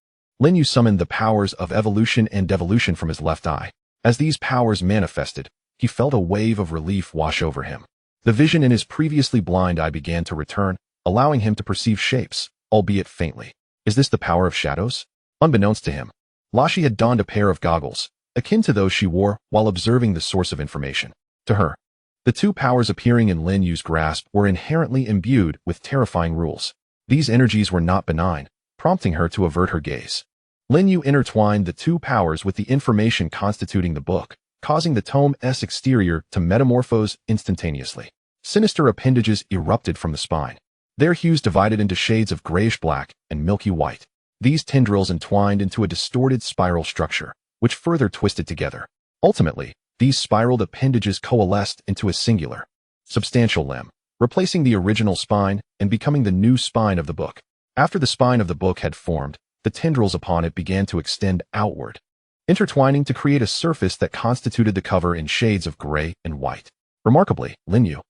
Lin Yu summoned the powers of evolution and devolution from his left eye. As these powers manifested, he felt a wave of relief wash over him. The vision in his previously blind eye began to return, allowing him to perceive shapes, albeit faintly. Is this the power of shadows? Unbeknownst to him, Lashi had donned a pair of goggles, akin to those she wore while observing the source of information. To her, the 2 powers appearing in Lin Yu's grasp were inherently imbued with terrifying rules. These energies were not benign, prompting her to avert her gaze. Lin Yu intertwined the 2 powers with the information constituting the book, causing the tome's exterior to metamorphose instantaneously. Sinister appendages erupted from the spine. Their hues divided into shades of grayish-black and milky white. These tendrils entwined into a distorted spiral structure, which further twisted together. Ultimately, these spiraled appendages coalesced into a singular, substantial limb, replacing the original spine and becoming the new spine of the book. After the spine of the book had formed, the tendrils upon it began to extend outward, intertwining to create a surface that constituted the cover in shades of gray and white. Remarkably, Lin Yu,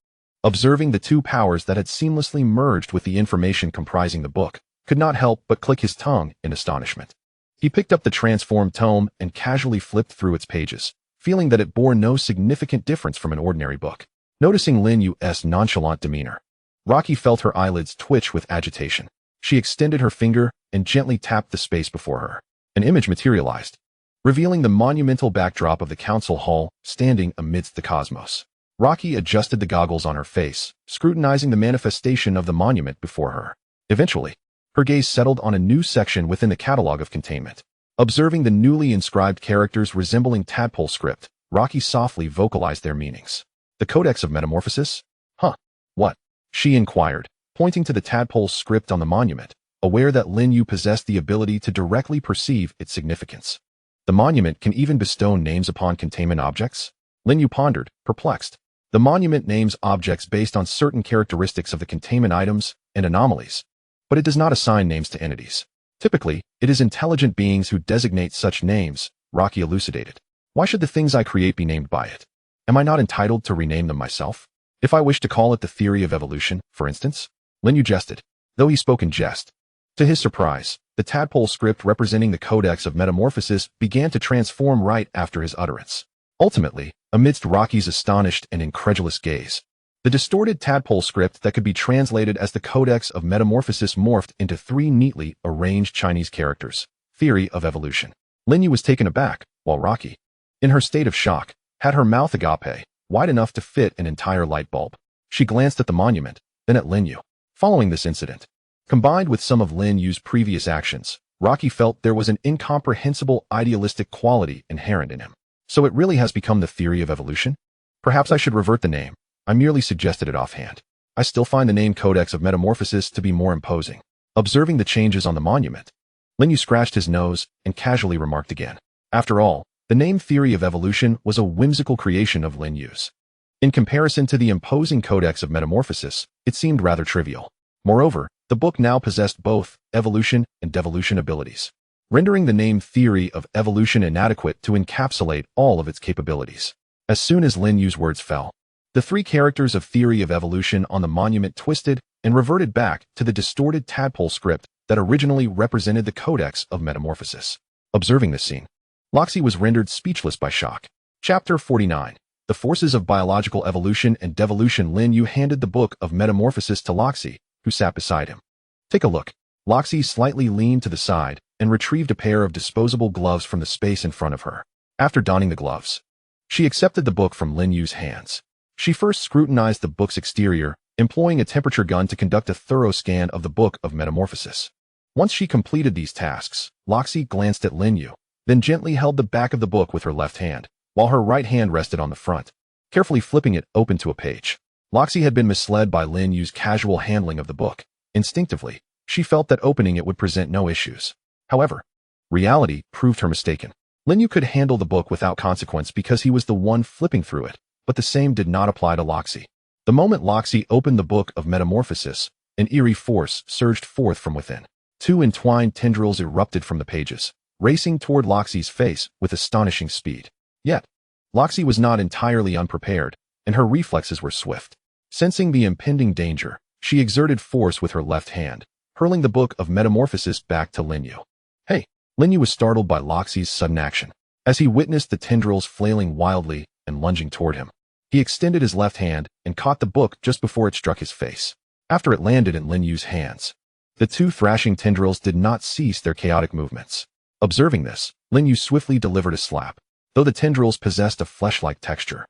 observing the 2 powers that had seamlessly merged with the information comprising the book, could not help but click his tongue in astonishment. He picked up the transformed tome and casually flipped through its pages, feeling that it bore no significant difference from an ordinary book. Noticing Lin Yu's nonchalant demeanor, Rocky felt her eyelids twitch with agitation. She extended her finger and gently tapped the space before her. An image materialized, revealing the monumental backdrop of the council hall standing amidst the cosmos. Rocky adjusted the goggles on her face, scrutinizing the manifestation of the monument before her. Eventually, her gaze settled on a new section within the catalog of containment. Observing the newly inscribed characters resembling tadpole script, Rocky softly vocalized their meanings. The Codex of Metamorphosis? Huh. What? She inquired, pointing to the tadpole script on the monument, aware that Lin Yu possessed the ability to directly perceive its significance. The monument can even bestow names upon containment objects? Lin Yu pondered, perplexed. The monument names objects based on certain characteristics of the containment items and anomalies, but it does not assign names to entities. Typically, it is intelligent beings who designate such names, Rocky elucidated. Why should the things I create be named by it? Am I not entitled to rename them myself? If I wish to call it the theory of evolution, for instance? Lin Yu jested, though he spoke in jest. To his surprise, the tadpole script representing the Codex of Metamorphosis began to transform right after his utterance. Ultimately, amidst Rocky's astonished and incredulous gaze, The distorted tadpole script that could be translated as the Codex of Metamorphosis morphed into 3 neatly arranged Chinese characters. Theory of evolution. Lin You was taken aback, while Rocky, in her state of shock, had her mouth agape, wide enough to fit an entire light bulb. She glanced at the monument, then at Lin You. Following this incident, combined with some of Lin Yu's previous actions, Rocky felt there was an incomprehensible idealistic quality inherent in him. So it really has become the theory of evolution? Perhaps I should revert the name. I merely suggested it offhand. I still find the name Codex of Metamorphosis to be more imposing. Observing the changes on the monument, Lin You scratched his nose and casually remarked again. After all, the name theory of evolution was a whimsical creation of Lin Yu's. In comparison to the imposing Codex of Metamorphosis, it seemed rather trivial. Moreover, the book now possessed both evolution and devolution abilities, rendering the name theory of evolution inadequate to encapsulate all of its capabilities. As soon as Lin Yu's words fell, the 3 characters of theory of evolution on the monument twisted and reverted back to the distorted tadpole script that originally represented the Codex of Metamorphosis. Observing this scene, Loxi was rendered speechless by shock. Chapter 49. The Forces of Biological Evolution and Devolution. Lin You handed the Book of Metamorphosis to Loxi, who sat beside him. Take a look. Loxi slightly leaned to the side and retrieved a pair of disposable gloves from the space in front of her. After donning the gloves, she accepted the book from Lin Yu's hands. She first scrutinized the book's exterior, employing a temperature gun to conduct a thorough scan of the Book of Metamorphosis. Once she completed these tasks, Loxi glanced at Lin Yu, then gently held the back of the book with her left hand, while her right hand rested on the front, carefully flipping it open to a page. Loxi had been misled by Lin Yu's casual handling of the book. Instinctively, she felt that opening it would present no issues. However, reality proved her mistaken. Lin Yu could handle the book without consequence because he was the one flipping through it, but the same did not apply to Loxi. The moment Loxi opened the Book of Metamorphosis, an eerie force surged forth from within. 2 entwined tendrils erupted from the pages, racing toward Loxi's face with astonishing speed. Yet, Loxi was not entirely unprepared, and her reflexes were swift. Sensing the impending danger, she exerted force with her left hand, hurling the Book of Metamorphosis back to Lin Yu. Hey! Lin Yu was startled by Loxi's sudden action. As he witnessed the tendrils flailing wildly and lunging toward him, he extended his left hand and caught the book just before it struck his face. After it landed in Lin Yu's hands, the 2 thrashing tendrils did not cease their chaotic movements. Observing this, Lin Yu swiftly delivered a slap. Though the tendrils possessed a flesh-like texture,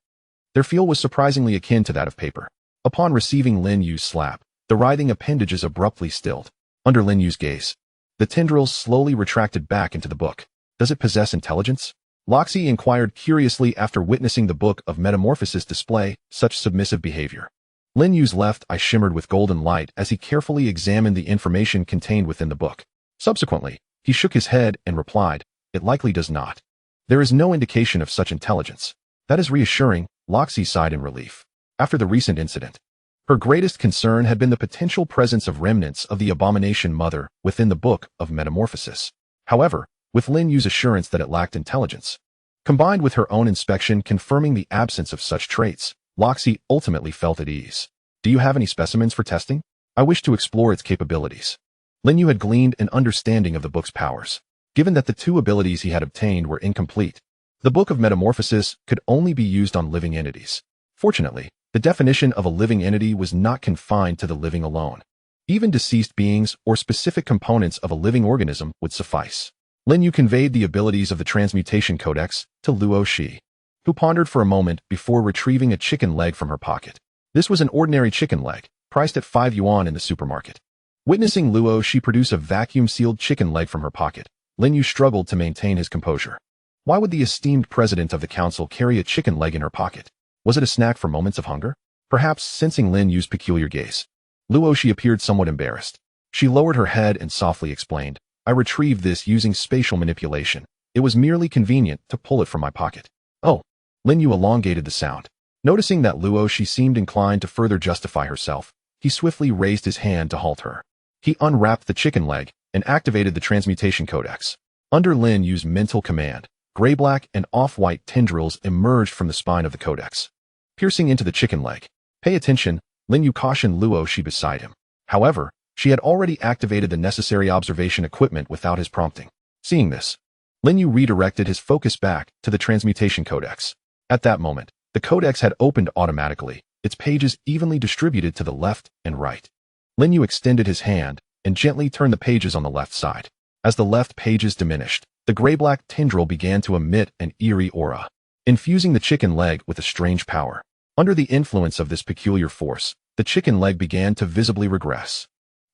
their feel was surprisingly akin to that of paper. Upon receiving Lin Yu's slap, the writhing appendages abruptly stilled. Under Lin Yu's gaze, the tendrils slowly retracted back into the book. Does it possess intelligence? Loxi inquired curiously after witnessing the Book of Metamorphosis display such submissive behavior. Lin Yu's left eye shimmered with golden light as he carefully examined the information contained within the book. Subsequently, he shook his head and replied, "It likely does not. There is no indication of such intelligence." That is reassuring, Loxi sighed in relief. After the recent incident, her greatest concern had been the potential presence of remnants of the abomination mother within the Book of Metamorphosis. However, with Lin Yu's assurance that it lacked intelligence, combined with her own inspection confirming the absence of such traits, Loxi ultimately felt at ease. "Do you have any specimens for testing? I wish to explore its capabilities." Lin Yu had gleaned an understanding of the book's powers. Given that the 2 abilities he had obtained were incomplete, the Book of Metamorphosis could only be used on living entities. Fortunately, the definition of a living entity was not confined to the living alone. Even deceased beings or specific components of a living organism would suffice. Lin Yu conveyed the abilities of the Transmutation Codex to Luo Shi, who pondered for a moment before retrieving a chicken leg from her pocket. This was an ordinary chicken leg, priced at 5 yuan in the supermarket. Witnessing Luo Shi produce a vacuum-sealed chicken leg from her pocket, Lin Yu struggled to maintain his composure. Why would the esteemed president of the council carry a chicken leg in her pocket? Was it a snack for moments of hunger? Perhaps sensing Lin Yu's peculiar gaze, Luo Shi appeared somewhat embarrassed. She lowered her head and softly explained, "I retrieved this using spatial manipulation. It was merely convenient to pull it from my pocket." "Oh." Lin Yu elongated the sound. Noticing that Luo Shi seemed inclined to further justify herself, he swiftly raised his hand to halt her. He unwrapped the chicken leg and activated the Transmutation Codex. Under Lin Yu's mental command, gray-black and off-white tendrils emerged from the spine of the codex, piercing into the chicken leg. "Pay attention," Lin Yu cautioned Luo Shi beside him. However, she had already activated the necessary observation equipment without his prompting. Seeing this, Lin Yu redirected his focus back to the Transmutation Codex. At that moment, the codex had opened automatically, its pages evenly distributed to the left and right. Lin You extended his hand and gently turned the pages on the left side. As the left pages diminished, the gray-black tendril began to emit an eerie aura, infusing the chicken leg with a strange power. Under the influence of this peculiar force, the chicken leg began to visibly regress.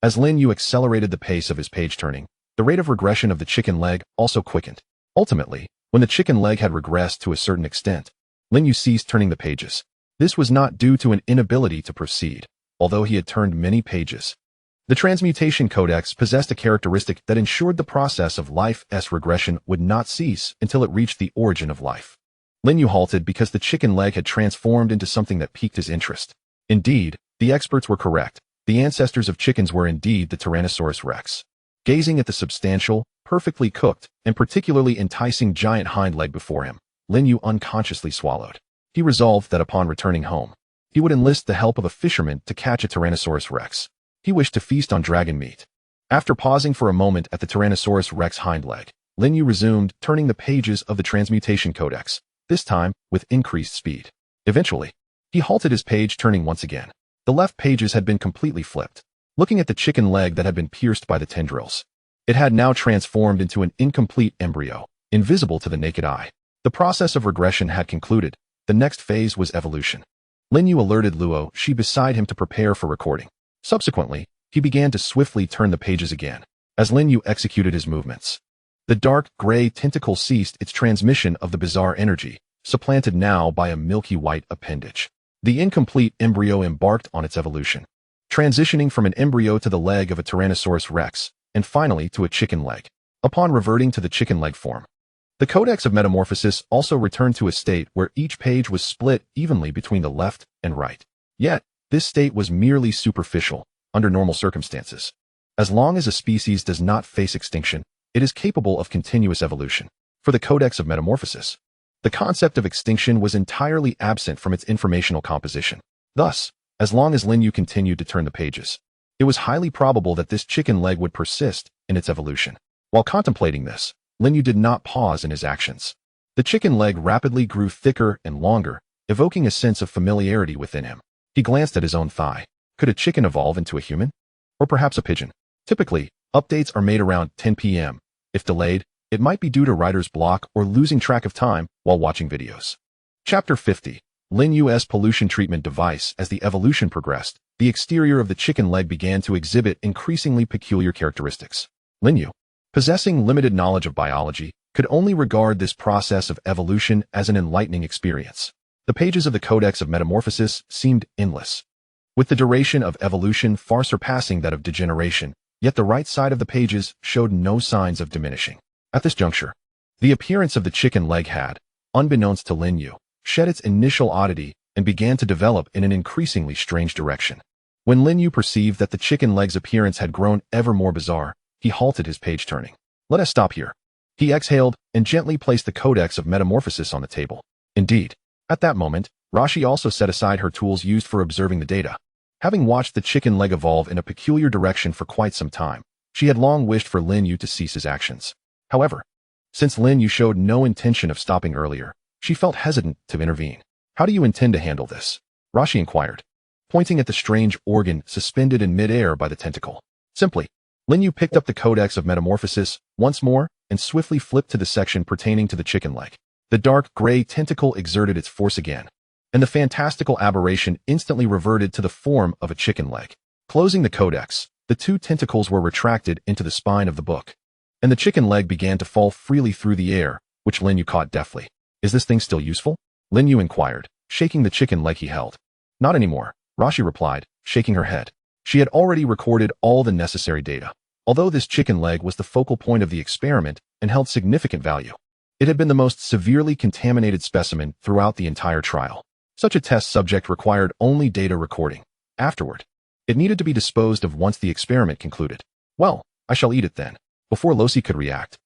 As Lin You accelerated the pace of his page turning, the rate of regression of the chicken leg also quickened. Ultimately, when the chicken leg had regressed to a certain extent, Lin You ceased turning the pages. This was not due to an inability to proceed, although he had turned many pages. The transmutation codex possessed a characteristic that ensured the process of life's regression would not cease until it reached the origin of life. Lin You halted because the chicken leg had transformed into something that piqued his interest. Indeed, the experts were correct. The ancestors of chickens were indeed the Tyrannosaurus rex. Gazing at the substantial, perfectly cooked, and particularly enticing giant hind leg before him, Lin You unconsciously swallowed. He resolved that upon returning home, he would enlist the help of a fisherman to catch a Tyrannosaurus rex. He wished to feast on dragon meat. After pausing for a moment at the Tyrannosaurus rex hind leg, Lin You resumed turning the pages of the transmutation codex, this time with increased speed. Eventually, he halted his page turning once again. The left pages had been completely flipped. Looking at the chicken leg that had been pierced by the tendrils, it had now transformed into an incomplete embryo, invisible to the naked eye. The process of regression had concluded. The next phase was evolution. Lin You alerted Luo Shi beside him to prepare for recording. Subsequently, he began to swiftly turn the pages again. As Lin You executed his movements, the dark gray tentacle ceased its transmission of the bizarre energy, supplanted now by a milky white appendage. The incomplete embryo embarked on its evolution, transitioning from an embryo to the leg of a Tyrannosaurus rex, and finally to a chicken leg. Upon reverting to the chicken leg form, the Codex of Metamorphosis also returned to a state where each page was split evenly between the left and right. Yet, this state was merely superficial, under normal circumstances. As long as a species does not face extinction, it is capable of continuous evolution. For the Codex of Metamorphosis, the concept of extinction was entirely absent from its informational composition. Thus, as long as Lin You continued to turn the pages, it was highly probable that this chicken leg would persist in its evolution. While contemplating this, Lin You did not pause in his actions. The chicken leg rapidly grew thicker and longer, evoking a sense of familiarity within him. He glanced at his own thigh. Could a chicken evolve into a human? Or perhaps a pigeon? Typically, updates are made around 10 p.m. If delayed, it might be due to writer's block or losing track of time while watching videos. Chapter 50. Lin Yu's pollution treatment device. As the evolution progressed, the exterior of the chicken leg began to exhibit increasingly peculiar characteristics. Lin Yu, possessing limited knowledge of biology, could only regard this process of evolution as an enlightening experience. The pages of the Codex of Metamorphosis seemed endless, with the duration of evolution far surpassing that of degeneration, yet the right side of the pages showed no signs of diminishing. At this juncture, the appearance of the chicken leg had, unbeknownst to Lin Yu, shed its initial oddity and began to develop in an increasingly strange direction. When Lin Yu perceived that the chicken leg's appearance had grown ever more bizarre, he halted his page turning. Let us stop here. He exhaled and gently placed the Codex of Metamorphosis on the table. Indeed, at that moment, Rashi also set aside her tools used for observing the data. Having watched the chicken leg evolve in a peculiar direction for quite some time, she had long wished for Lin Yu to cease his actions. However, since Lin Yu showed no intention of stopping earlier, she felt hesitant to intervene. How do you intend to handle this? Rashi inquired, pointing at the strange organ suspended in midair by the tentacle. Simply, Lin Yu picked up the Codex of Metamorphosis once more and swiftly flipped to the section pertaining to the chicken leg. The dark gray tentacle exerted its force again, and the fantastical aberration instantly reverted to the form of a chicken leg. Closing the Codex, the two tentacles were retracted into the spine of the book, and the chicken leg began to fall freely through the air, which Lin Yu caught deftly. Is this thing still useful? Lin Yu inquired, shaking the chicken leg he held. Not anymore, Rashi replied, shaking her head. She had already recorded all the necessary data. Although this chicken leg was the focal point of the experiment and held significant value, it had been the most severely contaminated specimen throughout the entire trial. Such a test subject required only data recording. Afterward, it needed to be disposed of once the experiment concluded. Well, I shall eat it then. Before Losi could react,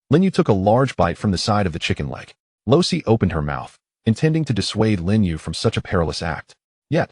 Lin Yu took a large bite from the side of the chicken leg. Losi opened her mouth, intending to dissuade Lin Yu from such a perilous act. Yet,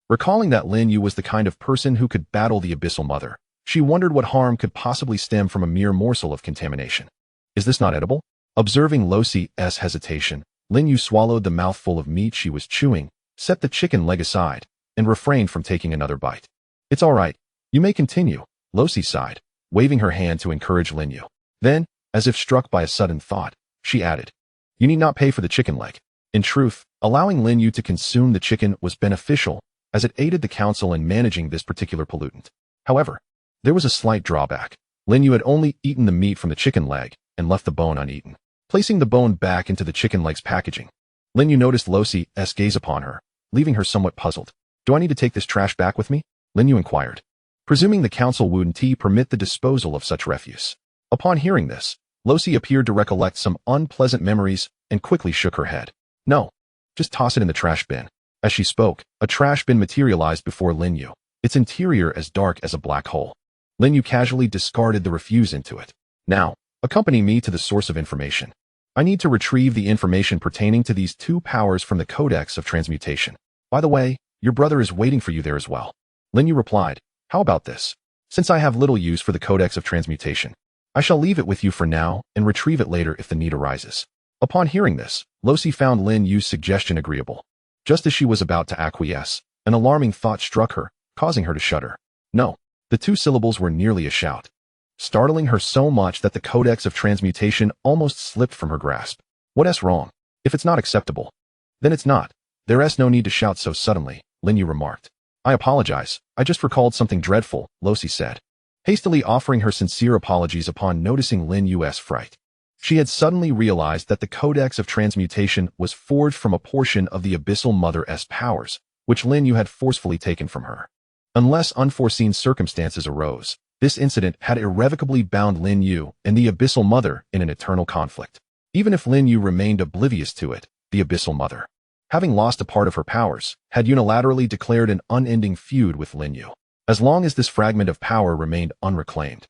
recalling that Lin Yu was the kind of person who could battle the Abyssal Mother, she wondered what harm could possibly stem from a mere morsel of contamination. Is this not edible? Observing Losi's hesitation, Lin Yu swallowed the mouthful of meat she was chewing, set the chicken leg aside, and refrained from taking another bite. It's all right. You may continue, Losi sighed, waving her hand to encourage Lin You. Then, as if struck by a sudden thought, she added, you need not pay for the chicken leg. In truth, allowing Lin You to consume the chicken was beneficial, as it aided the council in managing this particular pollutant. However, there was a slight drawback. Lin You had only eaten the meat from the chicken leg and left the bone uneaten. Placing the bone back into the chicken leg's packaging, Lin You noticed Losi's gaze upon her, leaving her somewhat puzzled. Do I need to take this trash back with me? Lin You inquired, presuming the council wouldn't permit the disposal of such refuse. Upon hearing this, Losi appeared to recollect some unpleasant memories and quickly shook her head. No, just toss it in the trash bin. As she spoke, a trash bin materialized before Lin You, its interior as dark as a black hole. Lin You casually discarded the refuse into it. Now, accompany me to the source of information. I need to retrieve the information pertaining to these two powers from the Codex of Transmutation. By the way, your brother is waiting for you there as well. Lin You replied, how about this? Since I have little use for the Codex of Transmutation, I shall leave it with you for now and retrieve it later if the need arises. Upon hearing this, Losi found Lin Yu's suggestion agreeable. Just as she was about to acquiesce, an alarming thought struck her, causing her to shudder. No, the two syllables were nearly a shout, startling her so much that the Codex of Transmutation almost slipped from her grasp. What's wrong? If it's not acceptable, then it's not. There's no need to shout so suddenly, Lin You remarked. I apologize, I just recalled something dreadful, Losi said, hastily offering her sincere apologies upon noticing Lin Yu's fright. She had suddenly realized that the Codex of Transmutation was forged from a portion of the Abyssal Mother's powers, which Lin You had forcefully taken from her. Unless unforeseen circumstances arose, this incident had irrevocably bound Lin You and the Abyssal Mother in an eternal conflict. Even if Lin You remained oblivious to it, the Abyssal Mother, having lost a part of her powers, had unilaterally declared an unending feud with Lin You. As long as this fragment of power remained unreclaimed,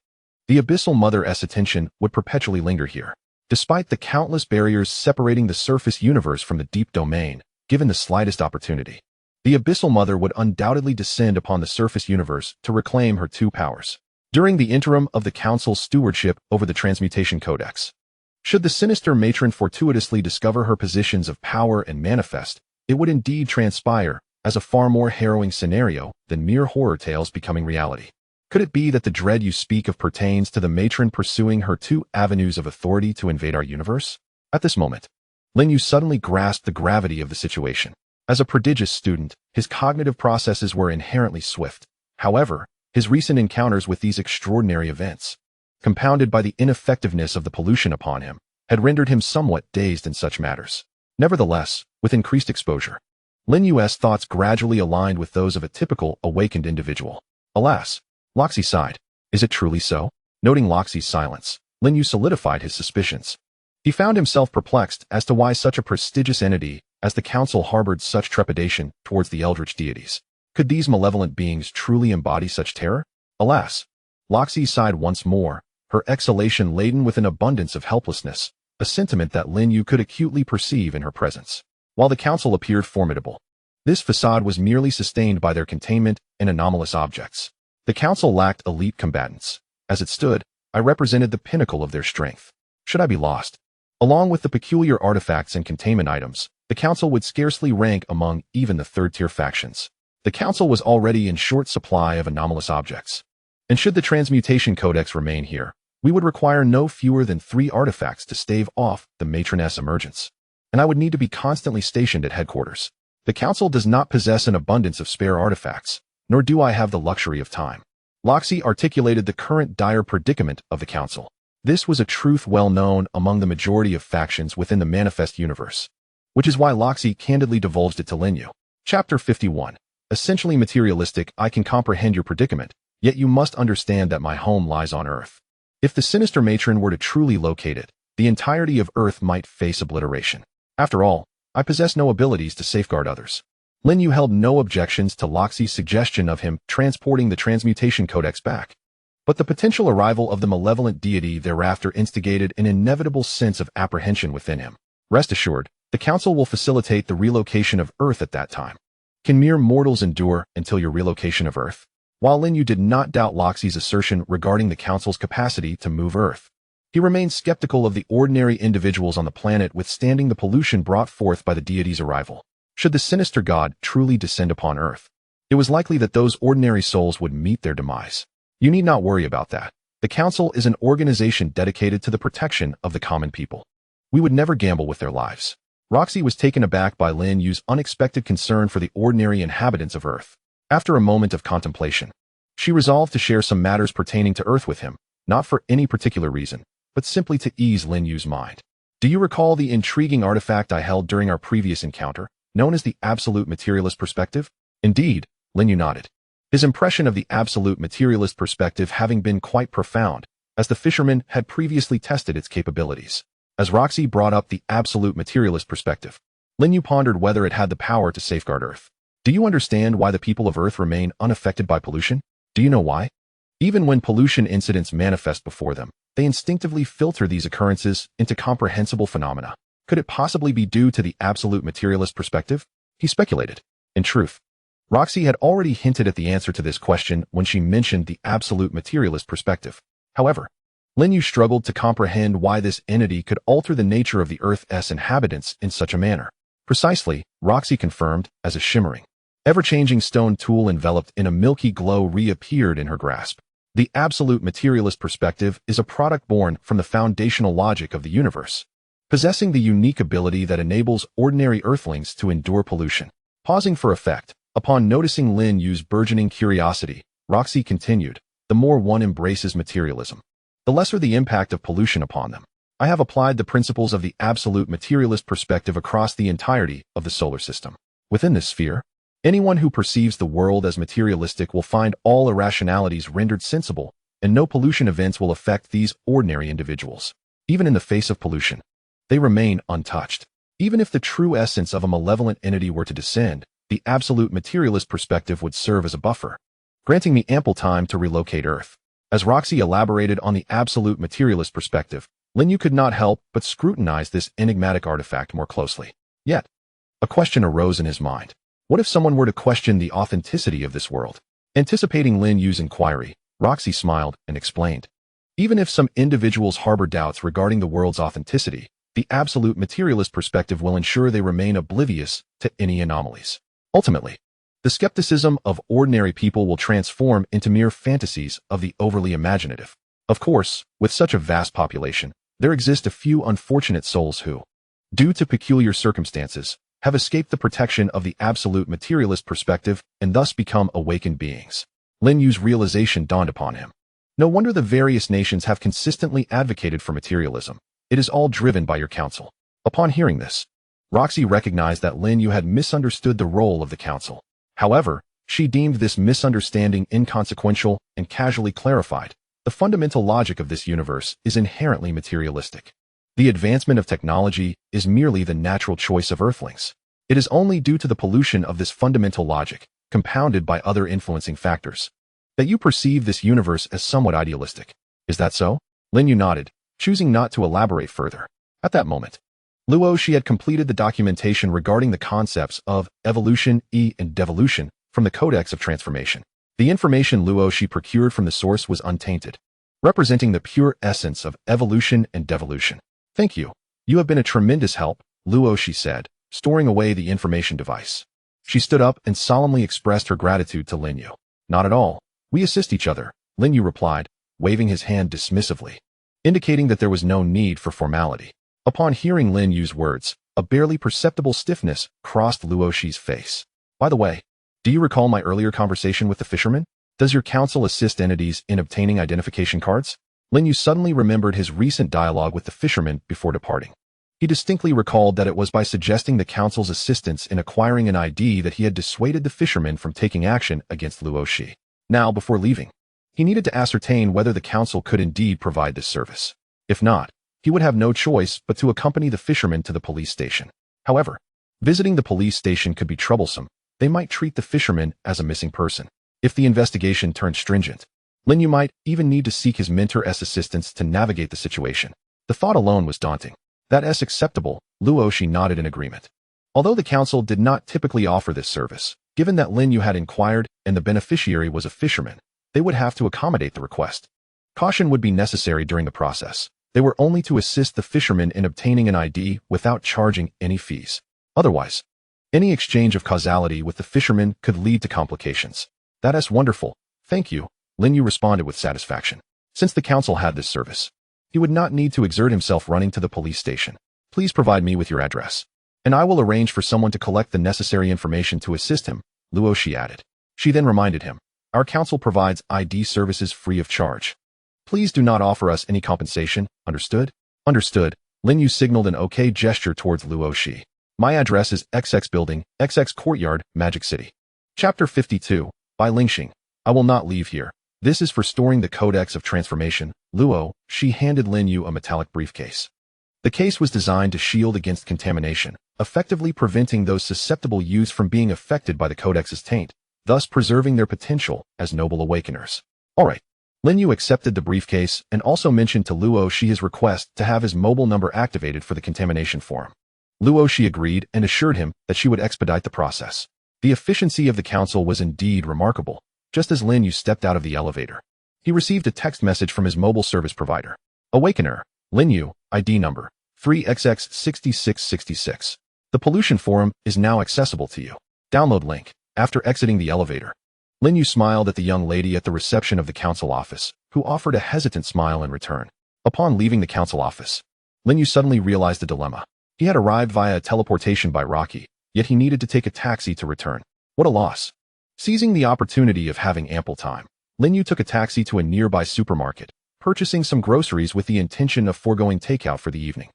the Abyssal Mother's attention would perpetually linger here. Despite the countless barriers separating the surface universe from the deep domain, given the slightest opportunity, the Abyssal Mother would undoubtedly descend upon the surface universe to reclaim her two powers. During the interim of the Council's stewardship over the Transmutation Codex, should the sinister matron fortuitously discover her positions of power and manifest, it would indeed transpire as a far more harrowing scenario than mere horror tales becoming reality. Could it be that the dread you speak of pertains to the matron pursuing her two avenues of authority to invade our universe? At this moment, Lin You suddenly grasped the gravity of the situation. As a prodigious student, his cognitive processes were inherently swift. However, his recent encounters with these extraordinary events, compounded by the ineffectiveness of the pollution upon him, had rendered him somewhat dazed in such matters. Nevertheless, with increased exposure, Lin Yu's thoughts gradually aligned with those of a typical awakened individual. Alas, Loxi sighed. Is it truly so? Noting Loxi's silence, Lin Yu solidified his suspicions. He found himself perplexed as to why such a prestigious entity as the Council harbored such trepidation towards the eldritch deities. Could these malevolent beings truly embody such terror? Alas, Loxi sighed once more, her exhalation laden with an abundance of helplessness, a sentiment that Lin Yu could acutely perceive in her presence. While the Council appeared formidable, this facade was merely sustained by their containment and anomalous objects. The Council lacked elite combatants. As it stood, I represented the pinnacle of their strength. Should I be lost, along with the peculiar artifacts and containment items, the Council would scarcely rank among even the third-tier factions. The Council was already in short supply of anomalous objects. And should the Transmutation Codex remain here, we would require no fewer than 3 artifacts to stave off the matroness emergence. And I would need to be constantly stationed at headquarters. The Council does not possess an abundance of spare artifacts, nor do I have the luxury of time. Loxi articulated the current dire predicament of the Council. This was a truth well known among the majority of factions within the manifest universe, which is why Loxi candidly divulged it to Lin You. Chapter 51. Essentially materialistic. I can comprehend your predicament, yet you must understand that my home lies on Earth. If the sinister matron were to truly locate it, the entirety of Earth might face obliteration. After all, I possess no abilities to safeguard others. Lin You held no objections to Loxi's suggestion of him transporting the Transmutation Codex back. But the potential arrival of the malevolent deity thereafter instigated an inevitable sense of apprehension within him. Rest assured, the Council will facilitate the relocation of Earth at that time. Can mere mortals endure until your relocation of Earth? While Lin You did not doubt Loxi's assertion regarding the Council's capacity to move Earth, he remained skeptical of the ordinary individuals on the planet withstanding the pollution brought forth by the deity's arrival. Should the sinister god truly descend upon Earth, it was likely that those ordinary souls would meet their demise. You need not worry about that. The Council is an organization dedicated to the protection of the common people. We would never gamble with their lives. Roxy was taken aback by Lin Yu's unexpected concern for the ordinary inhabitants of Earth. After a moment of contemplation, she resolved to share some matters pertaining to Earth with him, not for any particular reason, but simply to ease Lin Yu's mind. Do you recall the intriguing artifact I held during our previous encounter, known as the absolute materialist perspective? Indeed, Lin Yu nodded. His impression of the absolute materialist perspective having been quite profound, as the fisherman had previously tested its capabilities. As Roxy brought up the absolute materialist perspective, Lin Yu pondered whether it had the power to safeguard Earth. Do you understand why the people of Earth remain unaffected by pollution? Do you know why? Even when pollution incidents manifest before them, they instinctively filter these occurrences into comprehensible phenomena. Could it possibly be due to the absolute materialist perspective? He speculated. In truth, Roxy had already hinted at the answer to this question when she mentioned the absolute materialist perspective. However, Lin Yu struggled to comprehend why this entity could alter the nature of the Earth's inhabitants in such a manner. Precisely, Roxy confirmed, as a shimmering, ever-changing stone tool enveloped in a milky glow reappeared in her grasp. The absolute materialist perspective is a product born from the foundational logic of the universe, possessing the unique ability that enables ordinary Earthlings to endure pollution. Pausing for effect, upon noticing Lin Yu's burgeoning curiosity, Roxy continued, the more one embraces materialism, the lesser the impact of pollution upon them. I have applied the principles of the absolute materialist perspective across the entirety of the solar system. Within this sphere, anyone who perceives the world as materialistic will find all irrationalities rendered sensible, and no pollution events will affect these ordinary individuals. Even in the face of pollution, they remain untouched. Even if the true essence of a malevolent entity were to descend, the absolute materialist perspective would serve as a buffer, granting me ample time to relocate Earth. As Roxy elaborated on the absolute materialist perspective, Lin Yu could not help but scrutinize this enigmatic artifact more closely. Yet, a question arose in his mind. What if someone were to question the authenticity of this world? Anticipating Lin Yu's inquiry, Roxy smiled and explained. Even if some individuals harbor doubts regarding the world's authenticity, the absolute materialist perspective will ensure they remain oblivious to any anomalies. Ultimately, the skepticism of ordinary people will transform into mere fantasies of the overly imaginative. Of course, with such a vast population, there exist a few unfortunate souls who, due to peculiar circumstances, have escaped the protection of the absolute materialist perspective and thus become awakened beings. Lin Yu's realization dawned upon him. No wonder the various nations have consistently advocated for materialism. It is all driven by your council. Upon hearing this, Roxy recognized that Lin Yu had misunderstood the role of the council. However, she deemed this misunderstanding inconsequential and casually clarified. The fundamental logic of this universe is inherently materialistic. The advancement of technology is merely the natural choice of Earthlings. It is only due to the pollution of this fundamental logic, compounded by other influencing factors, that you perceive this universe as somewhat idealistic. Is that so? Lin Yu nodded, choosing not to elaborate further. At that moment, Luo had completed the documentation regarding the concepts of evolution, and devolution from the Codex of Transformation. The information Luo procured from the source was untainted, representing the pure essence of evolution and devolution. Thank you. You have been a tremendous help, Luo said, storing away the information device. She stood up and solemnly expressed her gratitude to Lin Yu. Not at all. We assist each other, Lin Yu replied, waving his hand dismissively, indicating that there was no need for formality. Upon hearing Lin Yu's words, a barely perceptible stiffness crossed Luo's face. By the way, do you recall my earlier conversation with the fisherman? Does your council assist entities in obtaining identification cards? Lin Yu suddenly remembered his recent dialogue with the fisherman before departing. He distinctly recalled that it was by suggesting the council's assistance in acquiring an ID that he had dissuaded the fisherman from taking action against Luo. Now, before leaving, he needed to ascertain whether the council could indeed provide this service. If not, he would have no choice but to accompany the fisherman to the police station. However, visiting the police station could be troublesome. They might treat the fisherman as a missing person. If the investigation turned stringent, Lin Yu might even need to seek his mentor's assistance to navigate the situation. The thought alone was daunting. That's acceptable, Luo nodded in agreement. Although the council did not typically offer this service, given that Lin Yu had inquired and the beneficiary was a fisherman, they would have to accommodate the request. Caution would be necessary during the process. They were only to assist the fisherman in obtaining an ID without charging any fees. Otherwise, Any exchange of causality with the fisherman could lead to complications. That's wonderful. Thank you, Lin You responded with satisfaction. Since the council had this service, he would not need to exert himself running to the police station. Please provide me with your address, and I will arrange for someone to collect the necessary information to assist him, Luo she added. She then reminded him, our council provides ID services free of charge. Please do not offer us any compensation, understood? Understood. Lin You signaled an okay gesture towards Luo Shi. My address is XX Building, XX Courtyard, Magic City. Chapter 52, by Lingxing. I will not leave here. This is for storing the Codex of Transformation. Luo Shi handed Lin You a metallic briefcase. The case was designed to shield against contamination, effectively preventing those susceptible youths from being affected by the Codex's taint, thus preserving their potential as noble awakeners. Alright. Lin You accepted the briefcase and also mentioned to Luo Shi his request to have his mobile number activated for the contamination forum. Luo Shi agreed and assured him that she would expedite the process. The efficiency of the council was indeed remarkable. Just as Lin You stepped out of the elevator, he received a text message from his mobile service provider. Awakener, Lin You, ID number 3XX6666. The pollution forum is now accessible to you. Download link. After exiting the elevator, Lin You smiled at the young lady at the reception of the council office, who offered a hesitant smile in return. Upon leaving the council office, Lin You suddenly realized the dilemma. He had arrived via teleportation by Rocky, yet he needed to take a taxi to return. What a loss. Seizing the opportunity of having ample time, Lin You took a taxi to a nearby supermarket, purchasing some groceries with the intention of foregoing takeout for the evening.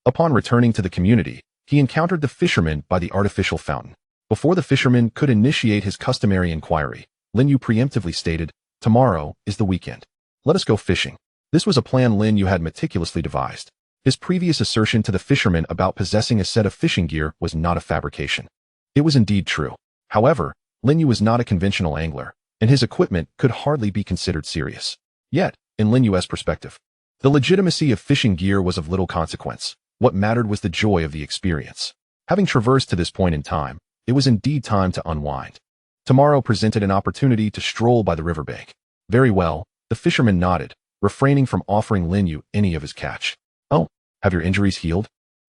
Upon returning to the community, he encountered the fisherman by the artificial fountain. Before the fisherman could initiate his customary inquiry, Lin You preemptively stated, tomorrow is the weekend. Let us go fishing. This was a plan Lin You had meticulously devised. His previous assertion to the fisherman about possessing a set of fishing gear was not a fabrication. It was indeed true. However, Lin You was not a conventional angler, and his equipment could hardly be considered serious. Yet, in Lin Yu's perspective, the legitimacy of fishing gear was of little consequence. What mattered was the joy of the experience. Having traversed to this point in time, it was indeed time to unwind. Tomorrow presented an opportunity to stroll by the riverbank. Very well, the fisherman nodded, refraining from offering Lin You any of his catch. Oh, have your injuries healed?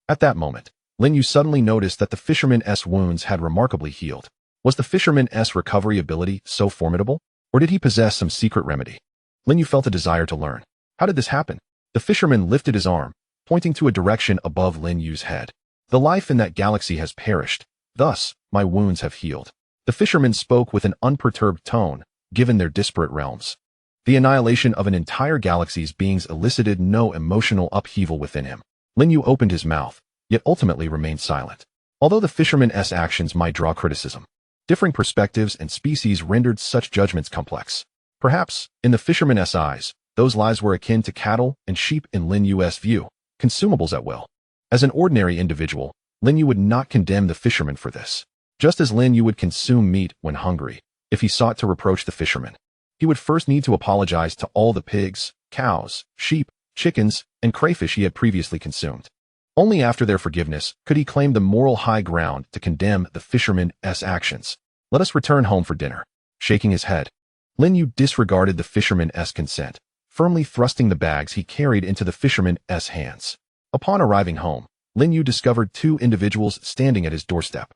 At that moment, Lin You suddenly noticed that the fisherman's wounds had remarkably healed. Was the fisherman's recovery ability so formidable, or did he possess some secret remedy? Lin You felt a desire to learn. How did this happen? The fisherman lifted his arm, pointing to a direction above Lin Yu's head. The life in that galaxy has perished, thus, my wounds have healed. The fisherman spoke with an unperturbed tone, given their disparate realms. The annihilation of an entire galaxy's beings elicited no emotional upheaval within him. Lin You opened his mouth, yet ultimately remained silent. Although the fisherman's actions might draw criticism, differing perspectives and species rendered such judgments complex. Perhaps, in the fisherman's eyes, those lives were akin to cattle and sheep in Lin Yu's view, consumables at will. As an ordinary individual, Lin Yu would not condemn the fisherman for this. Just as Lin Yu would consume meat when hungry, if he sought to reproach the fisherman, he would first need to apologize to all the pigs, cows, sheep, chickens, and crayfish he had previously consumed. Only after their forgiveness could he claim the moral high ground to condemn the fisherman's actions. Let us return home for dinner. Shaking his head, Lin Yu disregarded the fisherman's consent, firmly thrusting the bags he carried into the fisherman's hands. Upon arriving home, Lin Yu discovered two individuals standing at his doorstep.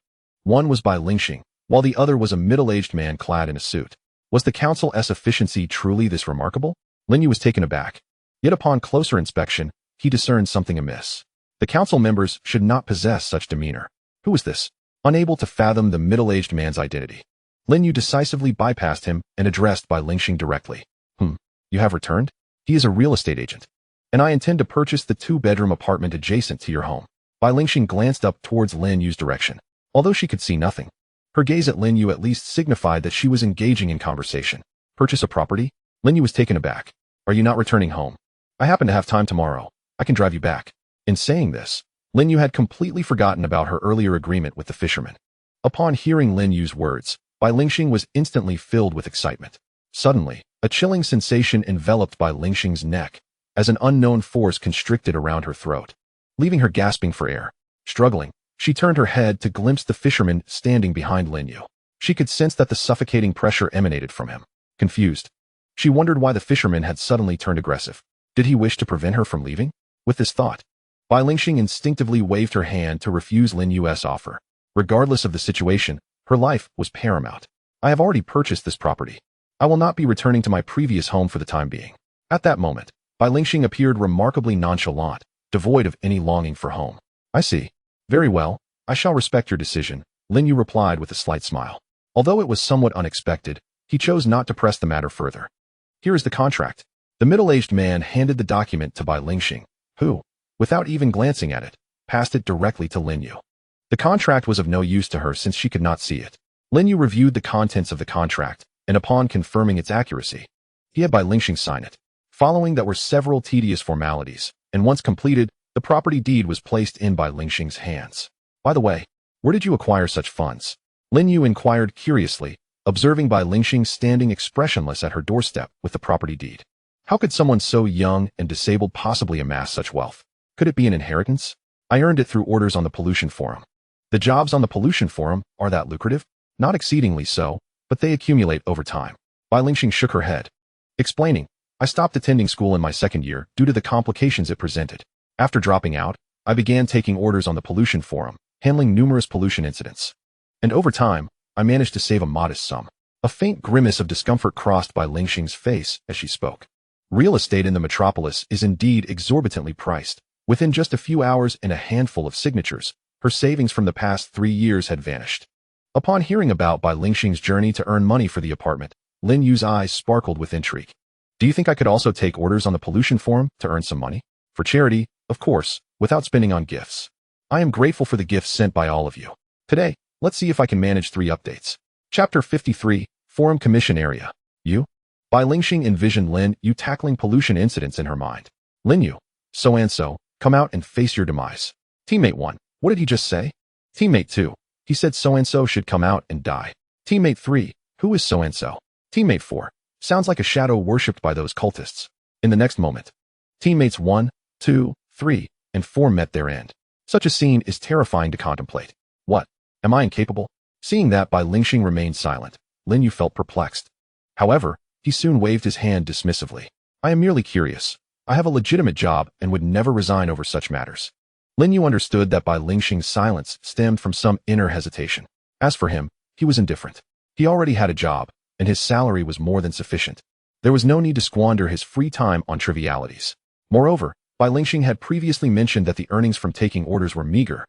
One was by Lingxing, while the other was a middle-aged man clad in a suit. Was the council's efficiency truly this remarkable? Lin Yu was taken aback. Yet upon closer inspection, he discerned something amiss. The council members should not possess such demeanor. Who was this? Unable to fathom the middle-aged man's identity, Lin Yu decisively bypassed him and addressed by Lingxing directly. You have returned? He is a real estate agent, and I intend to purchase the two-bedroom apartment adjacent to your home. Bai Lingxing glanced up towards Lin Yu's direction. Although she could see nothing, her gaze at Lin Yu at least signified that she was engaging in conversation. Purchase a property? Lin Yu was taken aback. Are you not returning home? I happen to have time tomorrow. I can drive you back. In saying this, Lin Yu had completely forgotten about her earlier agreement with the fisherman. Upon hearing Lin Yu's words, Bai Lingxing was instantly filled with excitement. Suddenly, a chilling sensation enveloped Bai Lingxing's neck, as an unknown force constricted around her throat, leaving her gasping for air. Struggling, she turned her head to glimpse the fisherman standing behind Lin Yu. She could sense that the suffocating pressure emanated from him. Confused, she wondered why the fisherman had suddenly turned aggressive. Did he wish to prevent her from leaving? With this thought, Bai Lingxing instinctively waved her hand to refuse Lin Yu's offer. Regardless of the situation, her life was paramount. I have already purchased this property. I will not be returning to my previous home for the time being. At that moment, Bai Lingxing appeared remarkably nonchalant, devoid of any longing for home. I see. Very well, I shall respect your decision, Lin You replied with a slight smile. Although it was somewhat unexpected, he chose not to press the matter further. Here is the contract. The middle-aged man handed the document to Bai Lingxing, who, without even glancing at it, passed it directly to Lin You. The contract was of no use to her since she could not see it. Lin You reviewed the contents of the contract, and upon confirming its accuracy, he had Bai Lingxing sign it. Following that were several tedious formalities, and once completed, the property deed was placed in Bai Lingxing's hands. By the way, where did you acquire such funds? Lin You inquired curiously, observing Bai Lingxing standing expressionless at her doorstep with the property deed. How could someone so young and disabled possibly amass such wealth? Could it be an inheritance? I earned it through orders on the pollution forum. The jobs on the pollution forum are that lucrative? Not exceedingly so, but they accumulate over time. Bai Lingxing shook her head, explaining, I stopped attending school in my second year due to the complications it presented. After dropping out, I began taking orders on the pollution forum, handling numerous pollution incidents. And over time, I managed to save a modest sum. A faint grimace of discomfort crossed Bai Lingxing's face as she spoke. Real estate in the metropolis is indeed exorbitantly priced. Within just a few hours and a handful of signatures, her savings from the past 3 years had vanished. Upon hearing about Bai Lingxing's journey to earn money for the apartment, Lin Yu's eyes sparkled with intrigue. Do you think I could also take orders on the pollution forum to earn some money? For charity, of course, without spending on gifts. I am grateful for the gifts sent by all of you. Today, let's see if I can manage 3 updates. Chapter 53, Forum Commission Area. You? Bai Lingxing envisioned Lin You tackling pollution incidents in her mind. Lin You, so-and-so, come out and face your demise. Teammate 1, what did he just say? Teammate 2, he said so-and-so should come out and die. Teammate 3, who is so-and-so? Teammate 4, sounds like a shadow worshipped by those cultists. In the next moment, teammates 1, 2, 3, and 4 met their end. Such a scene is terrifying to contemplate. What? Am I incapable? Seeing that Bai Lingxing remained silent, Lin You felt perplexed. However, he soon waved his hand dismissively. I am merely curious. I have a legitimate job and would never resign over such matters. Lin You understood that Bai Lingxing's silence stemmed from some inner hesitation. As for him, he was indifferent. He already had a job, and his salary was more than sufficient. There was no need to squander his free time on trivialities. Moreover, Bai Lingxing had previously mentioned that the earnings from taking orders were meager,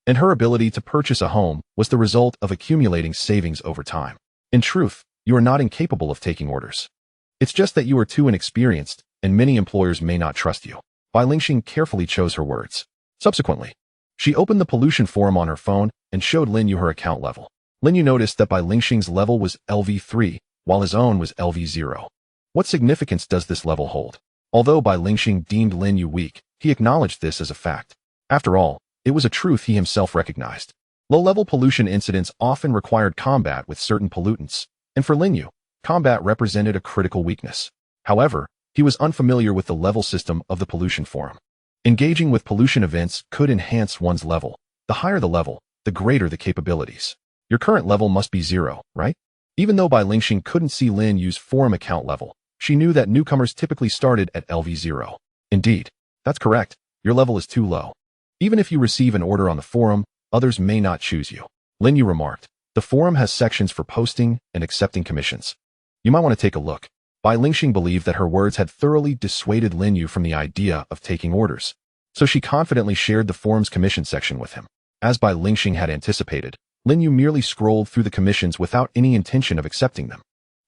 and her ability to purchase a home was the result of accumulating savings over time. In truth, you are not incapable of taking orders. It's just that you are too inexperienced, and many employers may not trust you. Bai Lingxing carefully chose her words. Subsequently, she opened the pollution forum on her phone and showed Lin You her account level. Lin You noticed that Bai Lingxing's level was LV3, while his own was LV0. What significance does this level hold? Although Bai Lingxing deemed Lin You weak, he acknowledged this as a fact. After all, it was a truth he himself recognized. Low-level pollution incidents often required combat with certain pollutants, and for Lin You, combat represented a critical weakness. However, he was unfamiliar with the level system of the pollution forum. Engaging with pollution events could enhance one's level. The higher the level, the greater the capabilities. Your current level must be 0, right? Even though Bai Lingxing couldn't see Lin Yu's forum account level, she knew that newcomers typically started at LV0. Indeed, that's correct. Your level is too low. Even if you receive an order on the forum, others may not choose you. Lin Yu remarked, the forum has sections for posting and accepting commissions. You might want to take a look. Bai Lingxing believed that her words had thoroughly dissuaded Lin Yu from the idea of taking orders, so she confidently shared the forum's commission section with him. As Bai Lingxing had anticipated, Lin Yu merely scrolled through the commissions without any intention of accepting them.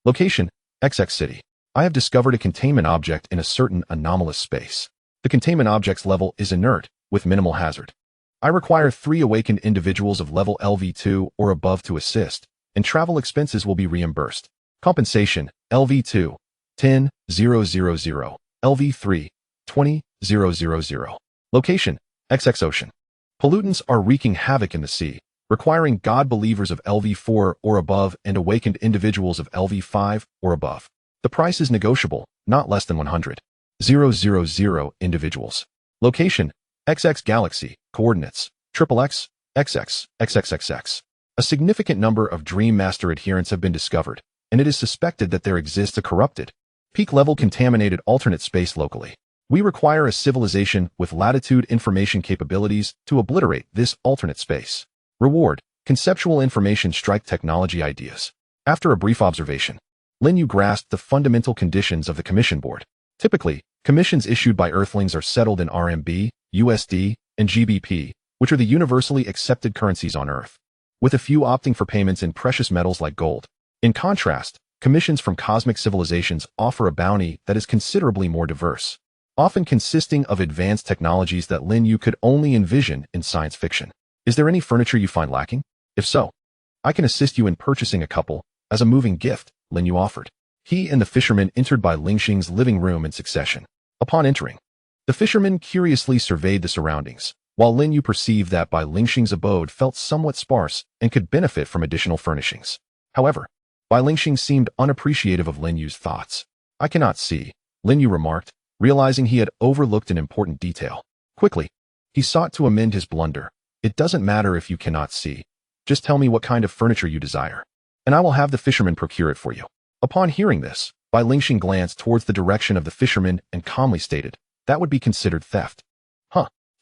Location, XX City. I have discovered a containment object in a certain anomalous space. The containment object's level is inert, with minimal hazard. I require 3 awakened individuals of level LV2 or above to assist, and travel expenses will be reimbursed. Compensation, LV2, 10,000, LV3, 20,000. Location, XX Ocean. Pollutants are wreaking havoc in the sea, requiring God-believers of LV4 or above and awakened individuals of LV5 or above. The price is negotiable, not less than 100,000 individuals. Location, XX Galaxy, coordinates, XXX, XX, XXXX. A significant number of Dream Master adherents have been discovered, and it is suspected that there exists a corrupted, peak-level contaminated alternate space locally. We require a civilization with latitude information capabilities to obliterate this alternate space. Reward, Conceptual information strike technology ideas. After a brief observation, Lin You grasped the fundamental conditions of the commission board. Typically, commissions issued by Earthlings are settled in RMB, USD, and GBP, which are the universally accepted currencies on Earth, with a few opting for payments in precious metals like gold. In contrast, commissions from cosmic civilizations offer a bounty that is considerably more diverse, often consisting of advanced technologies that Lin You could only envision in science fiction. Is there any furniture you find lacking? If so, I can assist you in purchasing a couple as a moving gift, Lin You offered. He and the fisherman entered Bai Lingxing's living room in succession. Upon entering, the fisherman curiously surveyed the surroundings, while Lin You perceived that Bai Lingxing's abode felt somewhat sparse and could benefit from additional furnishings. However, Bai Lingxing seemed unappreciative of Lin Yu's thoughts. I cannot see, Lin You remarked, realizing he had overlooked an important detail. Quickly, he sought to amend his blunder. It doesn't matter if you cannot see. Just tell me what kind of furniture you desire, and I will have the fisherman procure it for you. Upon hearing this, Bai Lingxing glanced towards the direction of the fisherman and calmly stated, that would be considered theft.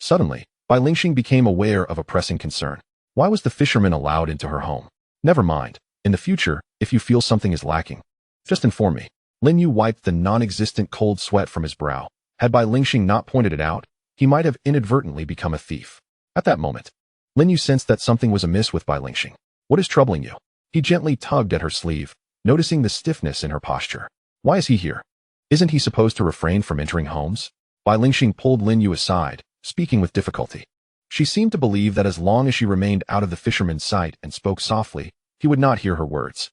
Suddenly, Bai Lingxing became aware of a pressing concern. Why was the fisherman allowed into her home? Never mind. In the future, if you feel something is lacking, just inform me. Lin You wiped the non-existent cold sweat from his brow. Had Bai Lingxing not pointed it out, he might have inadvertently become a thief. At that moment, Lin You sensed that something was amiss with Bai Lingxing. What is troubling you? He gently tugged at her sleeve, noticing the stiffness in her posture. Why is he here? Isn't he supposed to refrain from entering homes? Bai Lingxing pulled Lin You aside, speaking with difficulty. She seemed to believe that as long as she remained out of the fisherman's sight and spoke softly, he would not hear her words.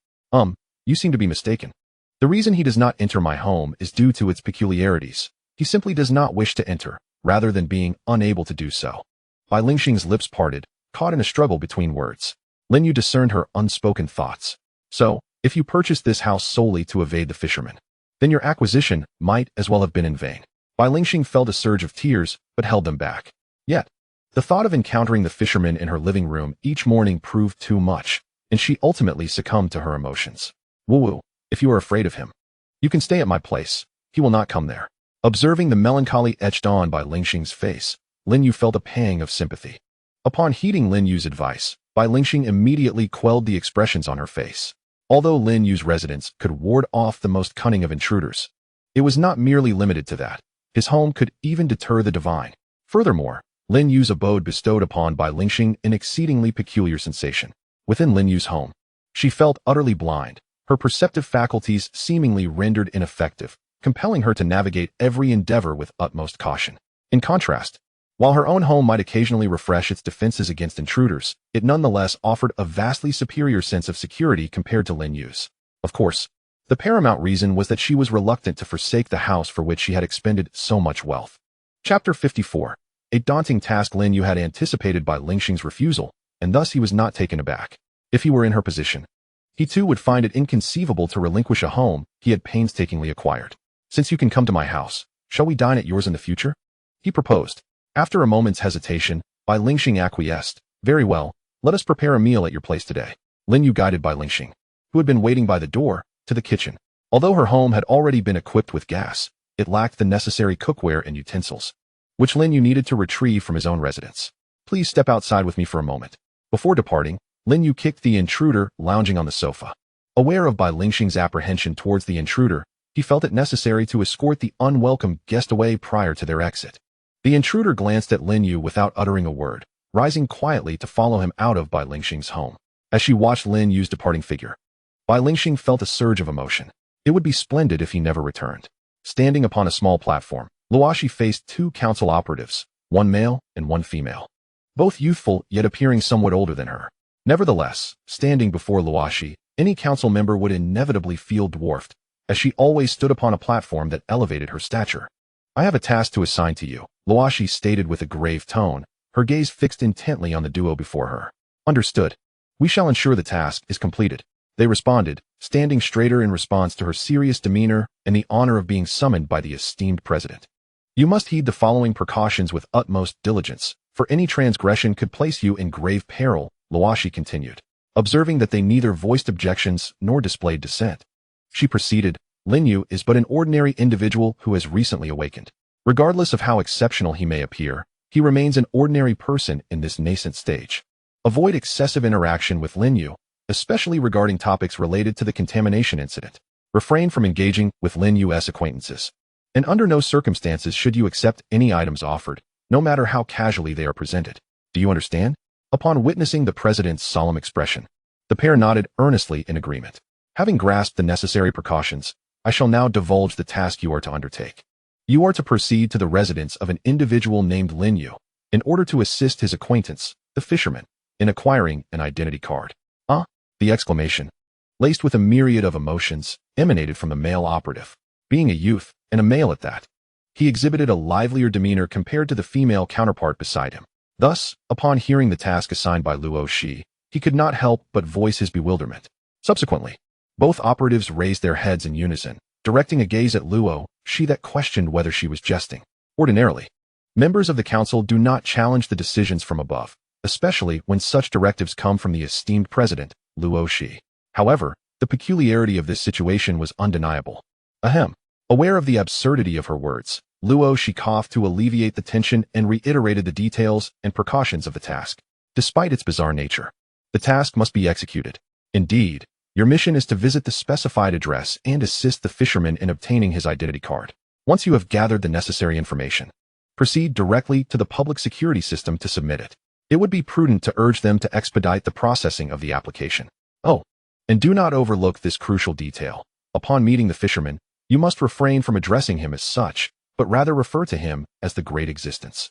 You seem to be mistaken. The reason he does not enter my home is due to its peculiarities. He simply does not wish to enter, rather than being unable to do so. Bai Lingxing's lips parted, caught in a struggle between words. Lin Yu discerned her unspoken thoughts. So, if you purchased this house solely to evade the fisherman, then your acquisition might as well have been in vain. Bai Lingxing felt a surge of tears, but held them back. Yet, the thought of encountering the fisherman in her living room each morning proved too much, and she ultimately succumbed to her emotions. Woo-woo, if you are afraid of him, you can stay at my place. He will not come there. Observing the melancholy etched on Bai Lingxing's face, Lin Yu felt a pang of sympathy. Upon heeding Lin Yu's advice, Bai Lingxing immediately quelled the expressions on her face. Although Lin Yu's residence could ward off the most cunning of intruders, it was not merely limited to that. His home could even deter the divine. Furthermore, Lin Yu's abode bestowed upon Bai Lingxing an exceedingly peculiar sensation. Within Lin Yu's home, she felt utterly blind, her perceptive faculties seemingly rendered ineffective, compelling her to navigate every endeavor with utmost caution. In contrast, while her own home might occasionally refresh its defenses against intruders, it nonetheless offered a vastly superior sense of security compared to Lin Yu's. Of course, the paramount reason was that she was reluctant to forsake the house for which she had expended so much wealth. Chapter 54. A daunting task. Lin Yu had anticipated Bai Lingxing's refusal, and thus he was not taken aback. If he were in her position, he too would find it inconceivable to relinquish a home he had painstakingly acquired. Since you can come to my house, shall we dine at yours in the future? He proposed. After a moment's hesitation, Bai Lingxing acquiesced. Very well, let us prepare a meal at your place today. Lin Yu guided Bai Lingxing, who had been waiting by the door, to the kitchen. Although her home had already been equipped with gas, it lacked the necessary cookware and utensils, which Lin Yu needed to retrieve from his own residence. Please step outside with me for a moment. Before departing, Lin Yu kicked the intruder lounging on the sofa. Aware of Bai Lingxing's apprehension towards the intruder, he felt it necessary to escort the unwelcome guest away prior to their exit. The intruder glanced at Lin Yu without uttering a word, rising quietly to follow him out of Bai Lingxing's home. As she watched Lin Yu's departing figure, Bai Lingxing felt a surge of emotion. It would be splendid if he never returned. Standing upon a small platform, Luoshi faced two council operatives, one male and one female, both youthful yet appearing somewhat older than her. Nevertheless, standing before Luoshi, any council member would inevitably feel dwarfed, as she always stood upon a platform that elevated her stature. I have a task to assign to you, Luoshi stated with a grave tone, her gaze fixed intently on the duo before her. Understood. We shall ensure the task is completed. They responded, standing straighter in response to her serious demeanor and the honor of being summoned by the esteemed president. You must heed the following precautions with utmost diligence, for any transgression could place you in grave peril, Luoshi continued. Observing that they neither voiced objections nor displayed dissent, she proceeded, Lin Yu is but an ordinary individual who has recently awakened. Regardless of how exceptional he may appear, he remains an ordinary person in this nascent stage. Avoid excessive interaction with Lin You, especially regarding topics related to the contamination incident. Refrain from engaging with Lin Yu's acquaintances. And under no circumstances should you accept any items offered, no matter how casually they are presented. Do you understand? Upon witnessing the president's solemn expression, the pair nodded earnestly in agreement. Having grasped the necessary precautions, I shall now divulge the task you are to undertake. You are to proceed to the residence of an individual named Lin You, in order to assist his acquaintance, the fisherman, in acquiring an identity card. The exclamation, laced with a myriad of emotions, emanated from the male operative. Being a youth, and a male at that, he exhibited a livelier demeanor compared to the female counterpart beside him. Thus, upon hearing the task assigned by Luo Shi, he could not help but voice his bewilderment. Subsequently, both operatives raised their heads in unison, directing a gaze at Luo Shi that questioned whether she was jesting. Ordinarily, members of the council do not challenge the decisions from above, especially when such directives come from the esteemed president, Luo Shi. However, the peculiarity of this situation was undeniable. Ahem. Aware of the absurdity of her words, Luo Shi coughed to alleviate the tension and reiterated the details and precautions of the task. Despite its bizarre nature, the task must be executed. Indeed, your mission is to visit the specified address and assist the fisherman in obtaining his identity card. Once you have gathered the necessary information, proceed directly to the public security system to submit it. It would be prudent to urge them to expedite the processing of the application. Oh, and do not overlook this crucial detail. Upon meeting the fisherman, you must refrain from addressing him as such, but rather refer to him as the Great Existence.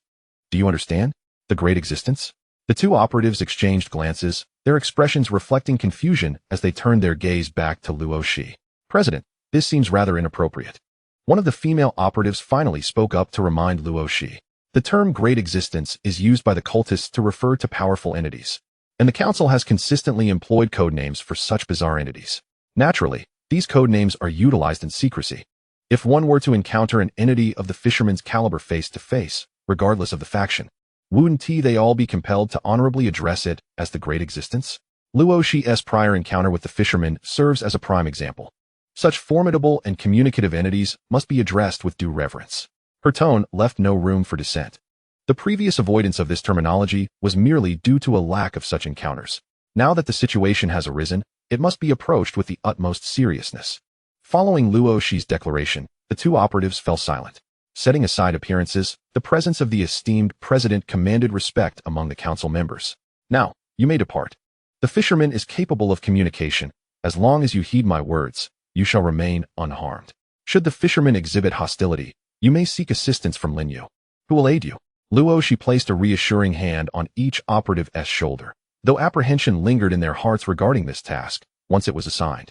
Do you understand? The Great Existence? The two operatives exchanged glances, their expressions reflecting confusion as they turned their gaze back to Luo Shi. President, this seems rather inappropriate. One of the female operatives finally spoke up to remind Luo Shi. The term Great Existence is used by the cultists to refer to powerful entities, and the council has consistently employed codenames for such bizarre entities. Naturally, these codenames are utilized in secrecy. If one were to encounter an entity of the fisherman's caliber face to face, regardless of the faction, wouldn't they all be compelled to honorably address it as the Great Existence? Luo Shi's prior encounter with the fisherman serves as a prime example. Such formidable and communicative entities must be addressed with due reverence. Her tone left no room for dissent. The previous avoidance of this terminology was merely due to a lack of such encounters. Now that the situation has arisen, it must be approached with the utmost seriousness. Following Luo Shi's declaration, the two operatives fell silent. Setting aside appearances, the presence of the esteemed president commanded respect among the council members. Now, you may depart. The fisherman is capable of communication. As long as you heed my words, you shall remain unharmed. Should the fisherman exhibit hostility, you may seek assistance from Lin You, who will aid you. Luo Shi placed a reassuring hand on each operative's shoulder, though apprehension lingered in their hearts regarding this task, once it was assigned.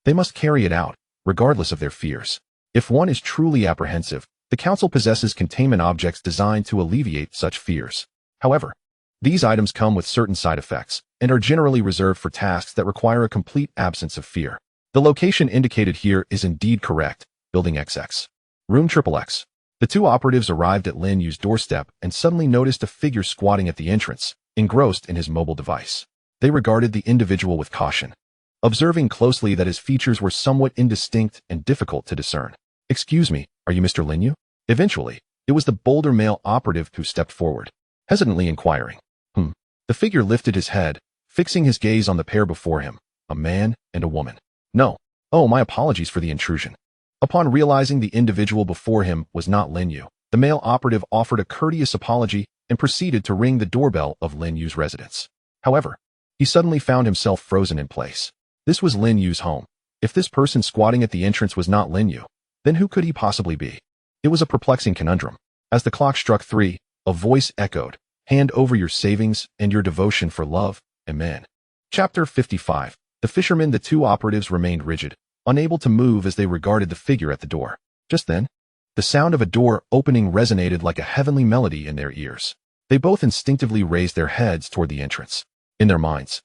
They must carry it out, regardless of their fears. If one is truly apprehensive, the council possesses containment objects designed to alleviate such fears. However, these items come with certain side effects, and are generally reserved for tasks that require a complete absence of fear. The location indicated here is indeed correct, Building XX. Room XXX. The two operatives arrived at Lin Yu's doorstep and suddenly noticed a figure squatting at the entrance, engrossed in his mobile device. They regarded the individual with caution, observing closely that his features were somewhat indistinct and difficult to discern. Excuse me, are you Mr. Lin You? Eventually, it was the bolder male operative who stepped forward, hesitantly inquiring. The figure lifted his head, fixing his gaze on the pair before him, a man and a woman. No. Oh, my apologies for the intrusion. Upon realizing the individual before him was not Lin You, the male operative offered a courteous apology and proceeded to ring the doorbell of Lin Yu's residence. However, he suddenly found himself frozen in place. This was Lin Yu's home. If this person squatting at the entrance was not Lin Yu, then who could he possibly be? It was a perplexing conundrum. As the clock struck 3, a voice echoed, "Hand over your savings and your devotion for love, amen." Chapter 55. The fishermen. The two operatives remained rigid, unable to move as they regarded the figure at the door. Just then, the sound of a door opening resonated like a heavenly melody in their ears. They both instinctively raised their heads toward the entrance. In their minds,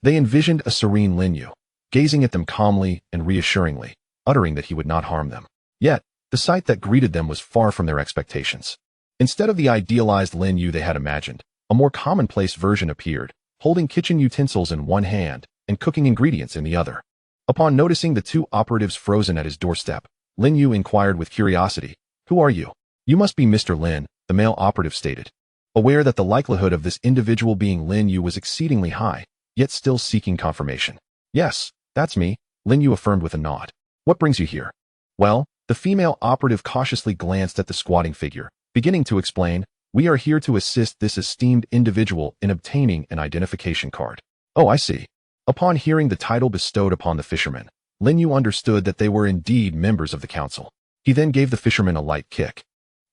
they envisioned a serene Lin You, gazing at them calmly and reassuringly, uttering that he would not harm them. Yet, the sight that greeted them was far from their expectations. Instead of the idealized Lin You they had imagined, a more commonplace version appeared, holding kitchen utensils in one hand and cooking ingredients in the other. Upon noticing the two operatives frozen at his doorstep, Lin You inquired with curiosity, "Who are you?" "You must be Mr. Lin," the male operative stated. aware that the likelihood of this individual being Lin You was exceedingly high, yet still seeking confirmation. Yes, that's me, Lin You affirmed with a nod. What brings you here? Well, the female operative cautiously glanced at the squatting figure, beginning to explain, we are here to assist this esteemed individual in obtaining an identification card. Oh, I see. Upon hearing the title bestowed upon the fisherman, Lin You understood that they were indeed members of the council. He then gave the fisherman a light kick,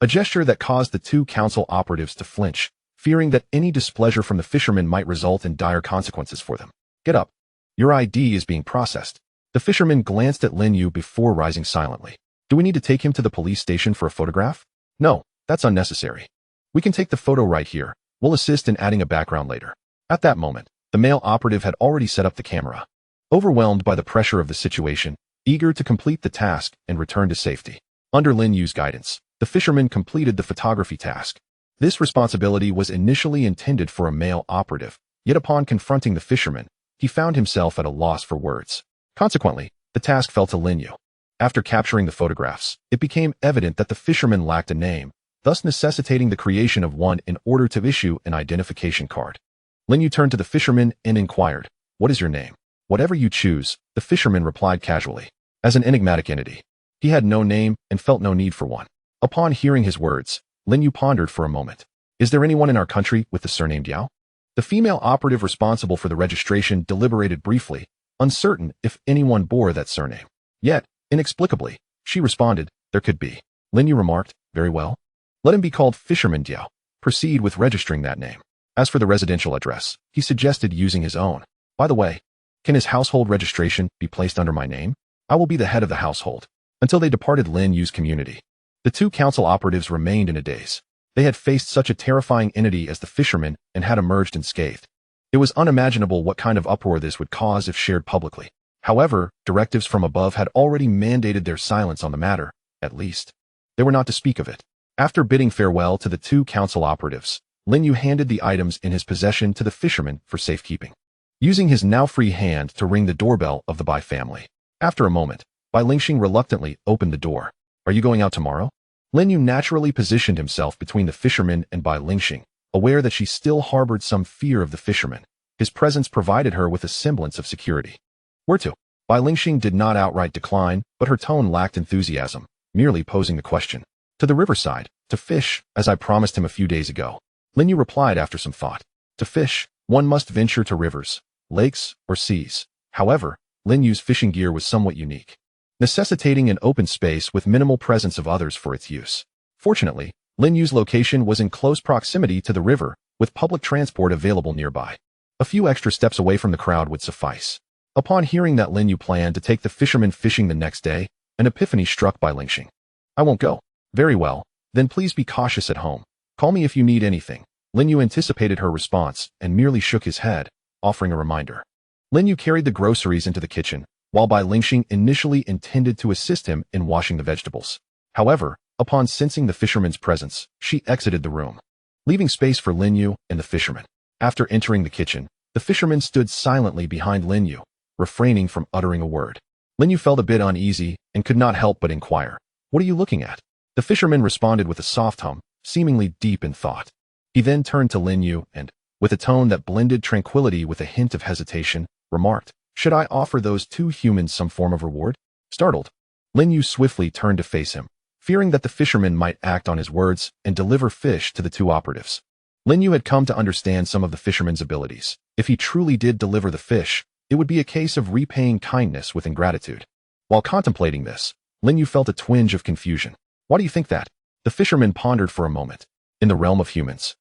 a gesture that caused the two council operatives to flinch, fearing that any displeasure from the fisherman might result in dire consequences for them. Get up. Your ID is being processed. The fisherman glanced at Lin You before rising silently. Do we need to take him to the police station for a photograph? No, that's unnecessary. We can take the photo right here. We'll assist in adding a background later. At that moment, the male operative had already set up the camera. Overwhelmed by the pressure of the situation, eager to complete the task and return to safety. Under Lin Yu's guidance, the fisherman completed the photography task. This responsibility was initially intended for a male operative, yet upon confronting the fisherman, he found himself at a loss for words. Consequently, the task fell to Lin You. After capturing the photographs, it became evident that the fisherman lacked a name, thus necessitating the creation of one in order to issue an identification card. Lin You turned to the fisherman and inquired, "What is your name?" "Whatever you choose," the fisherman replied casually. As an enigmatic entity, he had no name and felt no need for one. Upon hearing his words, Lin You pondered for a moment. "Is there anyone in our country with the surname Diao?" The female operative responsible for the registration deliberated briefly, uncertain if anyone bore that surname. Yet, inexplicably, she responded, "There could be." Lin You remarked, "Very well. Let him be called Fisherman Diao. Proceed with registering that name." As for the residential address, he suggested using his own. "By the way, can his household registration be placed under my name? I will be the head of the household." Until they departed Lin Yu's community, the two council operatives remained in a daze. They had faced such a terrifying entity as the fisherman and had emerged unscathed. It was unimaginable what kind of uproar this would cause if shared publicly. However, directives from above had already mandated their silence on the matter, at least. They were not to speak of it. After bidding farewell to the two council operatives, Lin You handed the items in his possession to the fisherman for safekeeping, using his now free hand to ring the doorbell of the Bai family. After a moment, Bai Lingxing reluctantly opened the door. "Are you going out tomorrow?" Lin You naturally positioned himself between the fisherman and Bai Lingxing, aware that she still harbored some fear of the fisherman. His presence provided her with a semblance of security. "Where to?" Bai Lingxing did not outright decline, but her tone lacked enthusiasm, merely posing the question. "To the riverside, to fish, as I promised him a few days ago." Lin You replied after some thought. To fish, one must venture to rivers, lakes, or seas. However, Lin Yu's fishing gear was somewhat unique, necessitating an open space with minimal presence of others for its use. Fortunately, Lin Yu's location was in close proximity to the river, with public transport available nearby. A few extra steps away from the crowd would suffice. Upon hearing that Lin Yu planned to take the fisherman fishing the next day, an epiphany struck Bai Lingxing. "I won't go." "Very well, then please be cautious at home. Call me if you need anything." Lin Yu anticipated her response and merely shook his head, offering a reminder. Lin Yu carried the groceries into the kitchen, while Bai Lingxing initially intended to assist him in washing the vegetables. However, upon sensing the fisherman's presence, she exited the room, leaving space for Lin Yu and the fisherman. After entering the kitchen, the fisherman stood silently behind Lin Yu, refraining from uttering a word. Lin Yu felt a bit uneasy and could not help but inquire, "What are you looking at?" The fisherman responded with a soft hum, seemingly deep in thought. He then turned to Lin Yu and, with a tone that blended tranquility with a hint of hesitation, remarked, "Should I offer those two humans some form of reward?" Startled, Lin Yu swiftly turned to face him, fearing that the fisherman might act on his words and deliver fish to the two operatives. Lin Yu had come to understand some of the fisherman's abilities. If he truly did deliver the fish, it would be a case of repaying kindness with ingratitude. While contemplating this, Lin Yu felt a twinge of confusion. "Why do you think that?" The fisherman pondered for a moment. "In the realm of humans,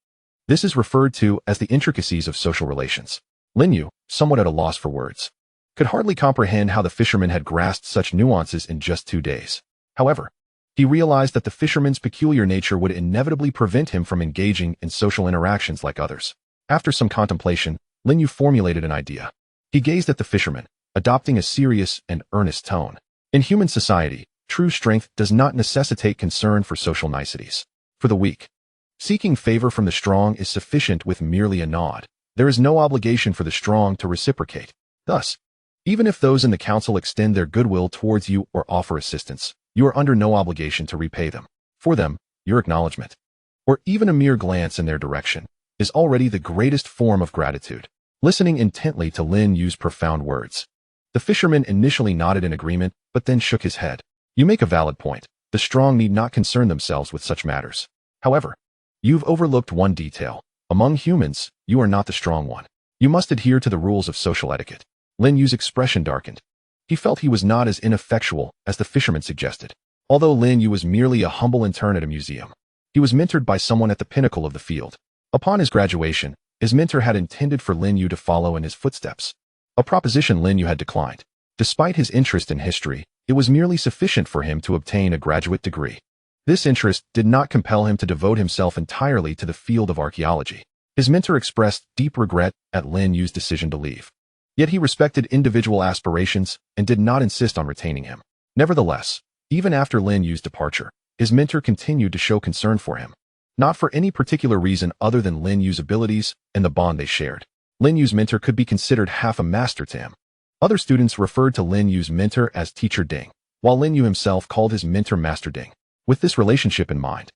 this is referred to as the intricacies of social relations." Lin Yu, somewhat at a loss for words, could hardly comprehend how the fisherman had grasped such nuances in just 2 days. However, he realized that the fisherman's peculiar nature would inevitably prevent him from engaging in social interactions like others. After some contemplation, Lin Yu formulated an idea. He gazed at the fisherman, adopting a serious and earnest tone. In human society, true strength does not necessitate concern for social niceties. For the weak, seeking favor from the strong is sufficient with merely a nod. There is no obligation for the strong to reciprocate. Thus, even if those in the council extend their goodwill towards you or offer assistance, you are under no obligation to repay them. For them, your acknowledgement or even a mere glance in their direction, is already the greatest form of gratitude. Listening intently to Lin Yu's profound words, the fisherman initially nodded in agreement, but then shook his head. You make a valid point. The strong need not concern themselves with such matters. However, you've overlooked one detail. Among humans, you are not the strong one. You must adhere to the rules of social etiquette. Lin Yu's expression darkened. He felt he was not as ineffectual as the fisherman suggested. Although Lin Yu was merely a humble intern at a museum, he was mentored by someone at the pinnacle of the field. Upon his graduation, his mentor had intended for Lin Yu to follow in his footsteps, a proposition Lin Yu had declined. Despite his interest in history, it was merely sufficient for him to obtain a graduate degree. This interest did not compel him to devote himself entirely to the field of archaeology. His mentor expressed deep regret at Lin Yu's decision to leave. Yet he respected individual aspirations and did not insist on retaining him. Nevertheless, even after Lin Yu's departure, his mentor continued to show concern for him, not for any particular reason other than Lin Yu's abilities and the bond they shared. Lin Yu's mentor could be considered half a master to him. Other students referred to Lin Yu's mentor as Teacher Ding, while Lin Yu himself called his mentor Master Ding. With this relationship in mind,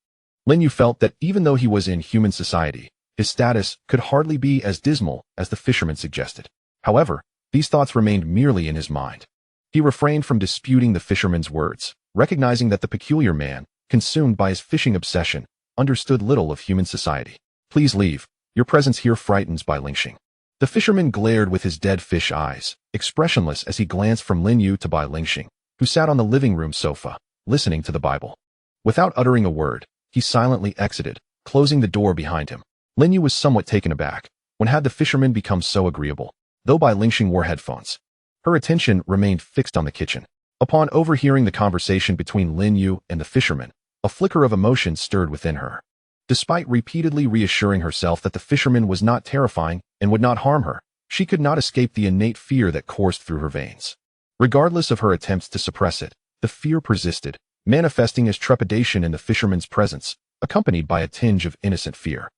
Lin Yu felt that even though he was in human society, his status could hardly be as dismal as the fisherman suggested. However, these thoughts remained merely in his mind. He refrained from disputing the fisherman's words, recognizing that the peculiar man, consumed by his fishing obsession, understood little of human society. Please leave. Your presence here frightens Bai Lingxing. The fisherman glared with his dead fish eyes, expressionless as he glanced from Lin Yu to Bai Lingxing, who sat on the living room sofa, listening to the Bible. Without uttering a word, he silently exited, closing the door behind him. Lin Yu was somewhat taken aback. When had the fisherman become so agreeable? Though Bai Lingxing wore headphones, her attention remained fixed on the kitchen. Upon overhearing the conversation between Lin Yu and the fisherman, a flicker of emotion stirred within her. Despite repeatedly reassuring herself that the fisherman was not terrifying and would not harm her, she could not escape the innate fear that coursed through her veins. Regardless of her attempts to suppress it, the fear persisted, manifesting as trepidation in the fisherman's presence, accompanied by a tinge of innocent fear.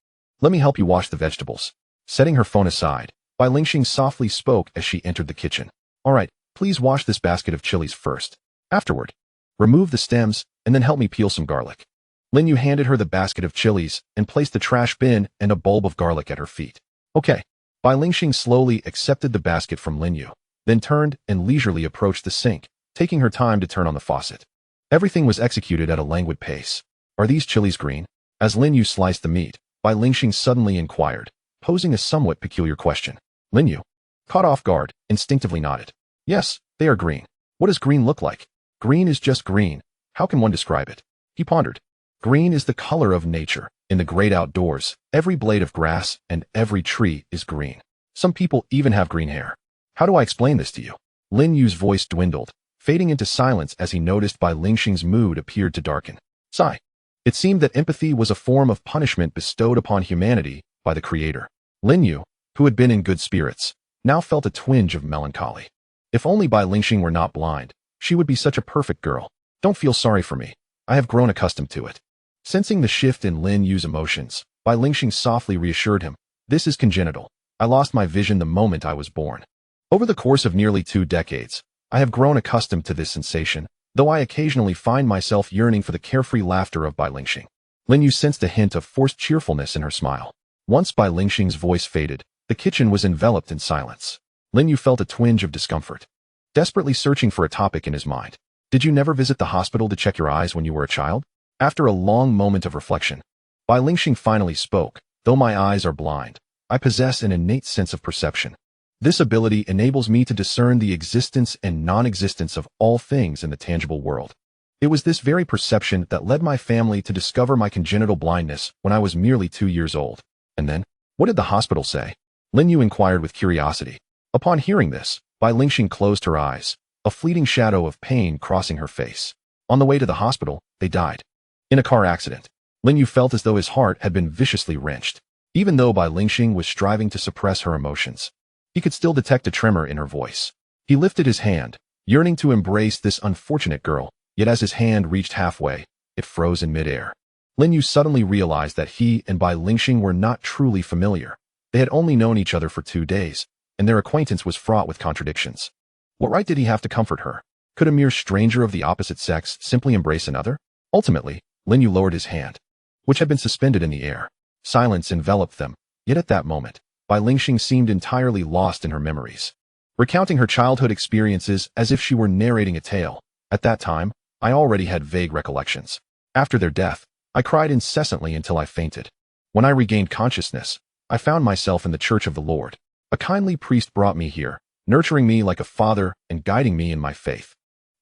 Let me help you wash the vegetables. Setting her phone aside, Bai Lingxing softly spoke as she entered the kitchen. All right, please wash this basket of chilies first. Afterward, remove the stems and then help me peel some garlic. Lin Yu handed her the basket of chilies and placed the trash bin and a bulb of garlic at her feet. Okay. Bai Lingxing slowly accepted the basket from Lin Yu, then turned and leisurely approached the sink, taking her time to turn on the faucet. Everything was executed at a languid pace. Are these chilies green? As Lin Yu sliced the meat, Bai Lingxing suddenly inquired, posing a somewhat peculiar question. Lin Yu, caught off guard, instinctively nodded. Yes, they are green. What does green look like? Green is just green. How can one describe it? He pondered. Green is the color of nature. In the great outdoors, every blade of grass and every tree is green. Some people even have green hair. How do I explain this to you? Lin Yu's voice dwindled, fading into silence as he noticed Bai Lingxing's mood appeared to darken. Sigh. It seemed that empathy was a form of punishment bestowed upon humanity by the Creator. Lin Yu, who had been in good spirits, now felt a twinge of melancholy. If only Bai Lingxing were not blind, she would be such a perfect girl. Don't feel sorry for me. I have grown accustomed to it. Sensing the shift in Lin Yu's emotions, Bai Lingxing softly reassured him. This is congenital. I lost my vision the moment I was born. Over the course of nearly 2 decades, I have grown accustomed to this sensation, though I occasionally find myself yearning for the carefree laughter of Bai Lingxing. Lin Yu sensed a hint of forced cheerfulness in her smile. Once Bai Lingxing's voice faded, the kitchen was enveloped in silence. Lin Yu felt a twinge of discomfort, desperately searching for a topic in his mind. Did you never visit the hospital to check your eyes when you were a child? After a long moment of reflection, Bai Lingxing finally spoke. Though my eyes are blind, I possess an innate sense of perception. This ability enables me to discern the existence and non-existence of all things in the tangible world. It was this very perception that led my family to discover my congenital blindness when I was merely 2 years old. And then, what did the hospital say? Lin Yu inquired with curiosity. Upon hearing this, Bai Lingxing closed her eyes, a fleeting shadow of pain crossing her face. On the way to the hospital, they died. In a car accident. Lin Yu felt as though his heart had been viciously wrenched. Even though Bai Lingxing was striving to suppress her emotions, he could still detect a tremor in her voice. He lifted his hand, yearning to embrace this unfortunate girl, yet as his hand reached halfway, it froze in midair. Lin Yu suddenly realized that he and Bai Lingxing were not truly familiar. They had only known each other for 2 days, and their acquaintance was fraught with contradictions. What right did he have to comfort her? Could a mere stranger of the opposite sex simply embrace another? Ultimately, Lin Yu lowered his hand. which had been suspended in the air. Silence enveloped them, yet at that moment, Bai Lingxing seemed entirely lost in her memories. Recounting her childhood experiences as if she were narrating a tale, at that time, I already had vague recollections. After their death, I cried incessantly until I fainted. When I regained consciousness, I found myself in the Church of the Lord. A kindly priest brought me here, nurturing me like a father and guiding me in my faith.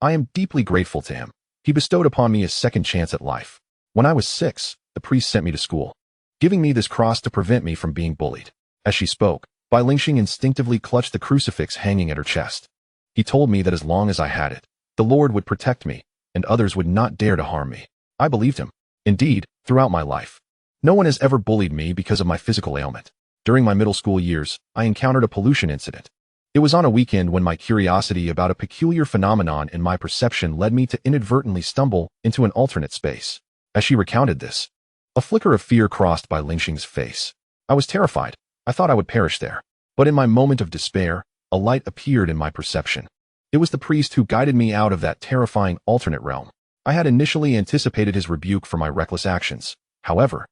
I am deeply grateful to him. He bestowed upon me a second chance at life. When I was 6, the priest sent me to school, giving me this cross to prevent me from being bullied. As she spoke, Bai Lingxing instinctively clutched the crucifix hanging at her chest. He told me that as long as I had it, the Lord would protect me, and others would not dare to harm me. I believed him. Indeed, throughout my life, no one has ever bullied me because of my physical ailment. During my middle school years, I encountered a pollution incident. It was on a weekend when my curiosity about a peculiar phenomenon in my perception led me to inadvertently stumble into an alternate space. As she recounted this, a flicker of fear crossed Bai Lingxing's face. I was terrified. I thought I would perish there. But in my moment of despair, a light appeared in my perception. It was the priest who guided me out of that terrifying alternate realm. I had initially anticipated his rebuke for my reckless actions. However,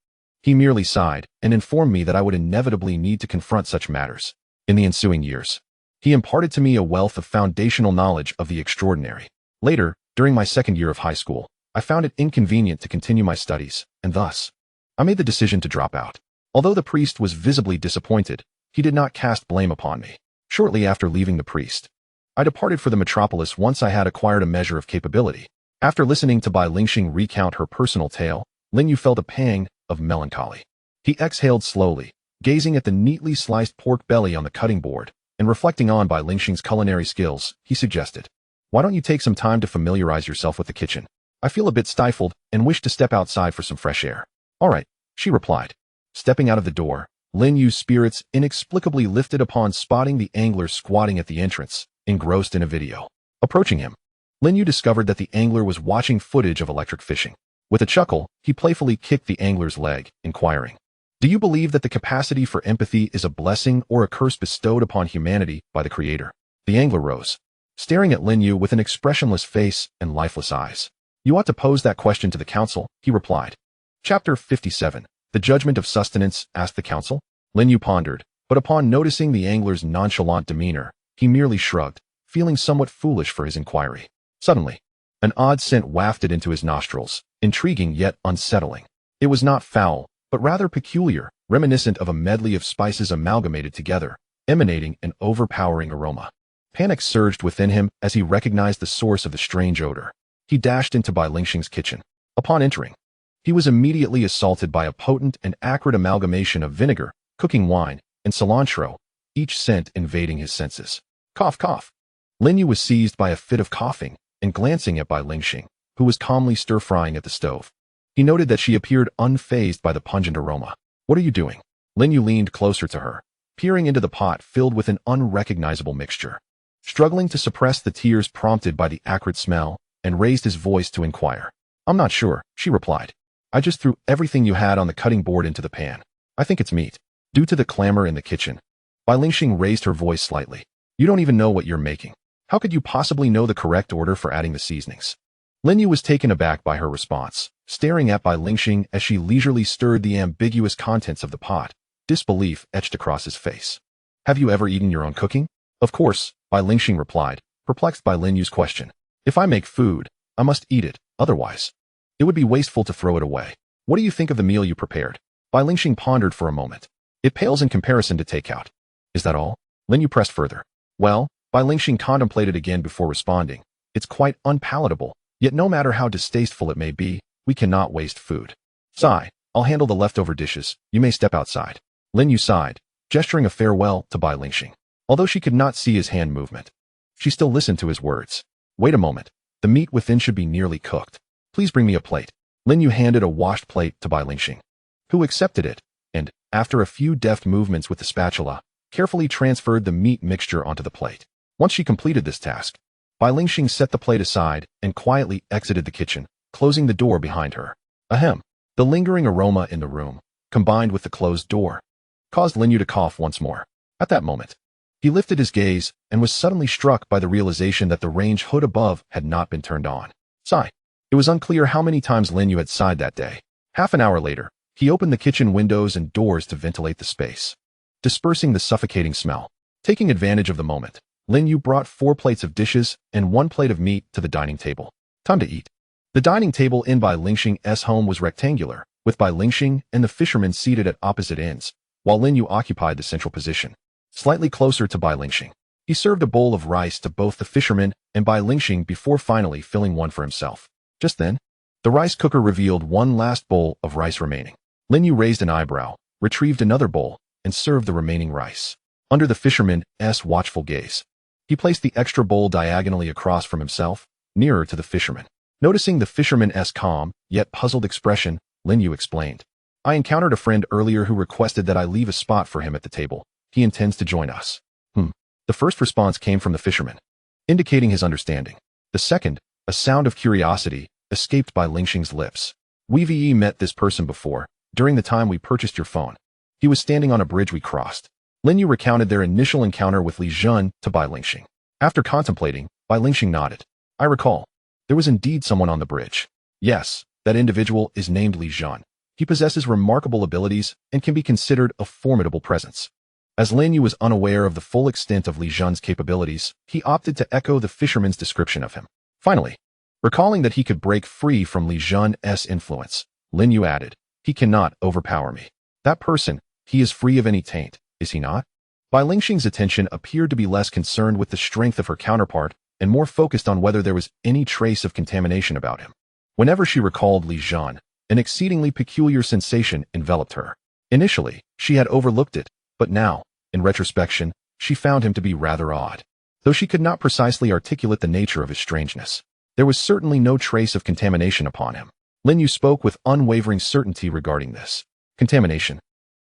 he merely sighed and informed me that I would inevitably need to confront such matters. In the ensuing years, he imparted to me a wealth of foundational knowledge of the extraordinary. Later, during my second year of high school, I found it inconvenient to continue my studies, and thus, I made the decision to drop out. Although the priest was visibly disappointed, he did not cast blame upon me. Shortly after leaving the priest, I departed for the metropolis once I had acquired a measure of capability. After listening to Bai Lingxing recount her personal tale, Lin You felt a pang of melancholy. He exhaled slowly, gazing at the neatly sliced pork belly on the cutting board, and reflecting on Bai Lingxing's culinary skills, he suggested, "Why don't you take some time to familiarize yourself with the kitchen? I feel a bit stifled and wish to step outside for some fresh air." "All right," she replied. Stepping out of the door, Lin Yu's spirits inexplicably lifted upon spotting the angler squatting at the entrance, engrossed in a video. Approaching him, Lin You discovered that the angler was watching footage of electric fishing. With a chuckle, he playfully kicked the angler's leg, inquiring, "Do you believe that the capacity for empathy is a blessing or a curse bestowed upon humanity by the Creator?" The angler rose, staring at Lin You with an expressionless face and lifeless eyes. "You ought to pose that question to the council," he replied. Chapter 57. The Judgment of Sustenance, asked the council. Lin You pondered, but upon noticing the angler's nonchalant demeanor, he merely shrugged, feeling somewhat foolish for his inquiry. Suddenly, an odd scent wafted into his nostrils, intriguing yet unsettling. It was not foul, but rather peculiar, reminiscent of a medley of spices amalgamated together, emanating an overpowering aroma. Panic surged within him as he recognized the source of the strange odor. He dashed into Bai Lingxing's kitchen. Upon entering, he was immediately assaulted by a potent and acrid amalgamation of vinegar, cooking wine, and cilantro, each scent invading his senses. Cough, cough. Lin You was seized by a fit of coughing, and glancing at Bai Lingxing, who was calmly stir-frying at the stove. He noted that she appeared unfazed by the pungent aroma. "What are you doing?" Lin You leaned closer to her, peering into the pot filled with an unrecognizable mixture. Struggling to suppress the tears prompted by the acrid smell, and raised his voice to inquire. "I'm not sure," she replied. "I just threw everything you had on the cutting board into the pan. I think it's meat." Due to the clamor in the kitchen, Bai Lingxing raised her voice slightly. "You don't even know what you're making. How could you possibly know the correct order for adding the seasonings?" Lin You was taken aback by her response, staring at Bai Lingxing as she leisurely stirred the ambiguous contents of the pot, disbelief etched across his face. "Have you ever eaten your own cooking?" "Of course," Bai Lingxing replied, perplexed by Lin Yu's question. "If I make food, I must eat it, otherwise it would be wasteful to throw it away. What do you think of the meal you prepared?" Bai Lingxing pondered for a moment. "It pales in comparison to takeout." "Is that all?" Lin Yu pressed further. "Well," Bai Lingxing contemplated again before responding, "it's quite unpalatable, yet no matter how distasteful it may be, we cannot waste food. Sigh, I'll handle the leftover dishes, you may step outside." Lin Yu sighed, gesturing a farewell to Bai Lingxing. Although she could not see his hand movement, she still listened to his words. "Wait a moment, the meat within should be nearly cooked. Please bring me a plate." Lin Yu handed a washed plate to Bai Lingxing, who accepted it, and, after a few deft movements with the spatula, carefully transferred the meat mixture onto the plate. Once she completed this task, Bai Lingxing set the plate aside and quietly exited the kitchen, closing the door behind her. Ahem. The lingering aroma in the room, combined with the closed door, caused Lin Yu to cough once more. At that moment, he lifted his gaze and was suddenly struck by the realization that the range hood above had not been turned on. Sigh. It was unclear how many times Lin Yu had sighed that day. Half an hour later, he opened the kitchen windows and doors to ventilate the space, dispersing the suffocating smell. Taking advantage of the moment, Lin You brought 4 plates of dishes and 1 plate of meat to the dining table. Time to eat. The dining table in Bai Lingxing's home was rectangular, with Bai Lingxing and the fisherman seated at opposite ends, while Lin You occupied the central position, slightly closer to Bai Lingxing. He served a bowl of rice to both the fisherman and Bai Lingxing before finally filling one for himself. Just then, the rice cooker revealed one last bowl of rice remaining. Lin You raised an eyebrow, retrieved another bowl, and served the remaining rice. Under the fisherman's watchful gaze, he placed the extra bowl diagonally across from himself, nearer to the fisherman. Noticing the fisherman's calm, yet puzzled expression, Lin You explained, "I encountered a friend earlier who requested that I leave a spot for him at the table. He intends to join us." The first response came from the fisherman, indicating his understanding. The second, a sound of curiosity, escaped Bai Lingxing's lips. "We've met this person before, during the time we purchased your phone. He was standing on a bridge we crossed." Lin You recounted their initial encounter with Li Jun to Bai Lingxing. After contemplating, Bai Lingxing nodded. "I recall. There was indeed someone on the bridge. Yes, that individual is named Li Jun. He possesses remarkable abilities and can be considered a formidable presence." As Lin Yu was unaware of the full extent of Li Jun's capabilities, he opted to echo the fisherman's description of him. Finally, recalling that he could break free from Li Jun's influence, Lin Yu added, "He cannot overpower me. That person, he is free of any taint, is he not?" Bai Lingxing's attention appeared to be less concerned with the strength of her counterpart and more focused on whether there was any trace of contamination about him. Whenever she recalled Li Jun, an exceedingly peculiar sensation enveloped her. Initially, she had overlooked it, but now, in retrospection, she found him to be rather odd. Though she could not precisely articulate the nature of his strangeness, there was certainly no trace of contamination upon him. Lin Yu spoke with unwavering certainty regarding this. Contamination,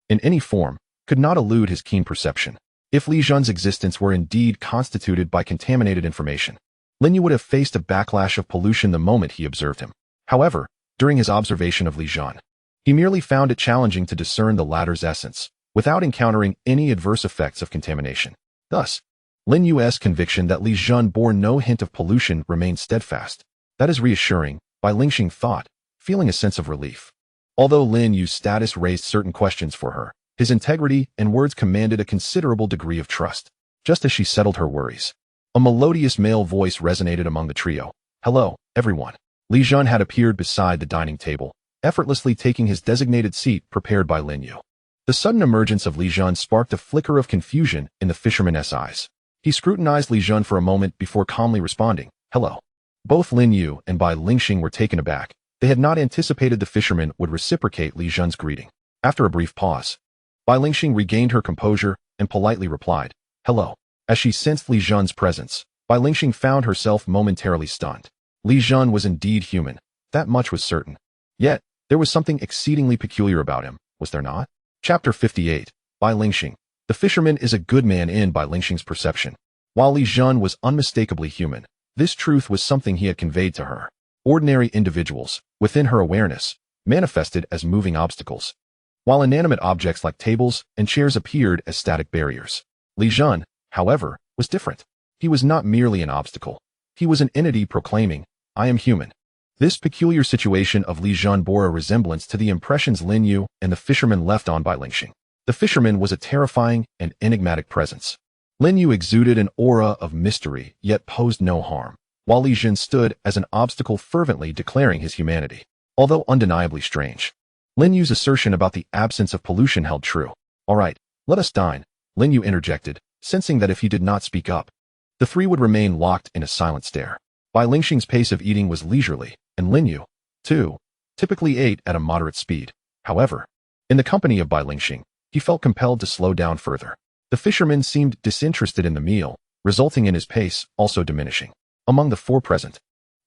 in any form, could not elude his keen perception. If Li Jun's existence were indeed constituted by contaminated information, Lin Yu would have faced a backlash of pollution the moment he observed him. However, during his observation of Li Jun, he merely found it challenging to discern the latter's essence, without encountering any adverse effects of contamination. Thus, Lin Yu's conviction that Li Jun bore no hint of pollution remained steadfast. "That is reassuring," Bai Lingxing thought, feeling a sense of relief. Although Lin Yu's status raised certain questions for her, his integrity and words commanded a considerable degree of trust. Just as she settled her worries, a melodious male voice resonated among the trio. "Hello, everyone." Li Jun had appeared beside the dining table, effortlessly taking his designated seat prepared by Lin Yu. The sudden emergence of Li Jun sparked a flicker of confusion in the fisherman's eyes. He scrutinized Li Jun for a moment before calmly responding, "Hello." Both Lin Yu and Bai Lingxing were taken aback. They had not anticipated the fisherman would reciprocate Li Jun's greeting. After a brief pause, Bai Lingxing regained her composure and politely replied, "Hello." As she sensed Li Jun's presence, Bai Lingxing found herself momentarily stunned. Li Jun was indeed human, that much was certain. Yet, there was something exceedingly peculiar about him, was there not? Chapter 58, Bai Lingxing. The fisherman is a good man in Bai Lingxing's perception. While Li Jun was unmistakably human, this truth was something he had conveyed to her. Ordinary individuals, within her awareness, manifested as moving obstacles, while inanimate objects like tables and chairs appeared as static barriers. Li Jun, however, was different. He was not merely an obstacle. He was an entity proclaiming, "I am human." This peculiar situation of Li Jun bore a resemblance to the impressions Lin Yu and the fisherman left on Bai Lingxing. The fisherman was a terrifying and enigmatic presence. Lin Yu exuded an aura of mystery, yet posed no harm, while Li Jun stood as an obstacle fervently declaring his humanity. Although undeniably strange, Lin Yu's assertion about the absence of pollution held true. "All right, let us dine," Lin Yu interjected, sensing that if he did not speak up, the three would remain locked in a silent stare. Bai Lingxing's pace of eating was leisurely, and Lin Yu, too, typically ate at a moderate speed. However, in the company of Bai Lingxing, he felt compelled to slow down further. The fisherman seemed disinterested in the meal, resulting in his pace also diminishing. Among the 4 present,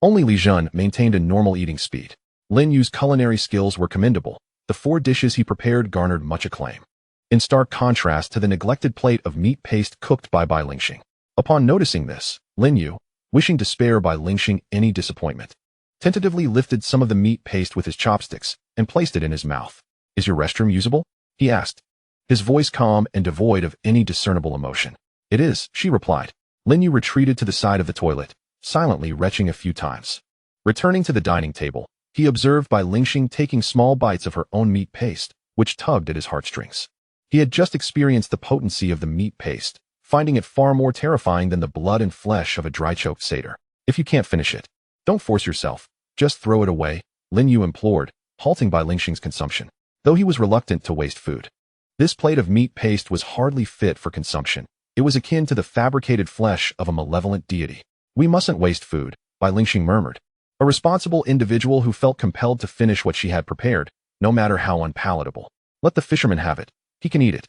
only Li Jun maintained a normal eating speed. Lin Yu's culinary skills were commendable. The 4 dishes he prepared garnered much acclaim, in stark contrast to the neglected plate of meat paste cooked by Bai Lingxing. Upon noticing this, Lin Yu, wishing to spare Bai Lingxing any disappointment, tentatively lifted some of the meat paste with his chopsticks and placed it in his mouth. "Is your restroom usable?" he asked, his voice calm and devoid of any discernible emotion. "It is," she replied. Lin Yu retreated to the side of the toilet, silently retching a few times. Returning to the dining table, he observed Bai Lingxing taking small bites of her own meat paste, which tugged at his heartstrings. He had just experienced the potency of the meat paste, finding it far more terrifying than the blood and flesh of a dry-choked satyr. If you can't finish it, don't force yourself. Just throw it away, Lin You implored, halting Bai Lingxing's consumption. Though he was reluctant to waste food. This plate of meat paste was hardly fit for consumption. It was akin to the fabricated flesh of a malevolent deity. We mustn't waste food, Bai Lingxing murmured. A responsible individual who felt compelled to finish what she had prepared, no matter how unpalatable. Let the fisherman have it. He can eat it.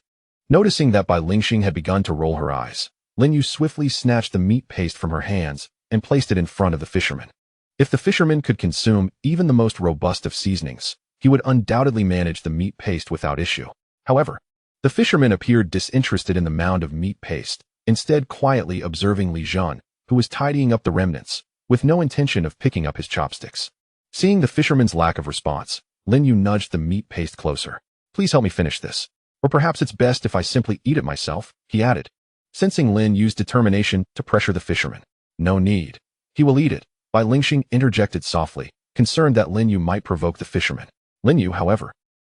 Noticing that Bai Lingxing had begun to roll her eyes, Lin You swiftly snatched the meat paste from her hands and placed it in front of the fisherman. If the fisherman could consume even the most robust of seasonings, he would undoubtedly manage the meat paste without issue. However, the fisherman appeared disinterested in the mound of meat paste, instead quietly observing Li Zhan, who was tidying up the remnants, with no intention of picking up his chopsticks. Seeing the fisherman's lack of response, Lin You nudged the meat paste closer. Please help me finish this. Or perhaps it's best if I simply eat it myself, he added. Sensing Lin Yu's determination to pressure the fisherman. No need. He will eat it, Bai Lingxing interjected softly, concerned that Lin Yu might provoke the fisherman. Lin Yu, however,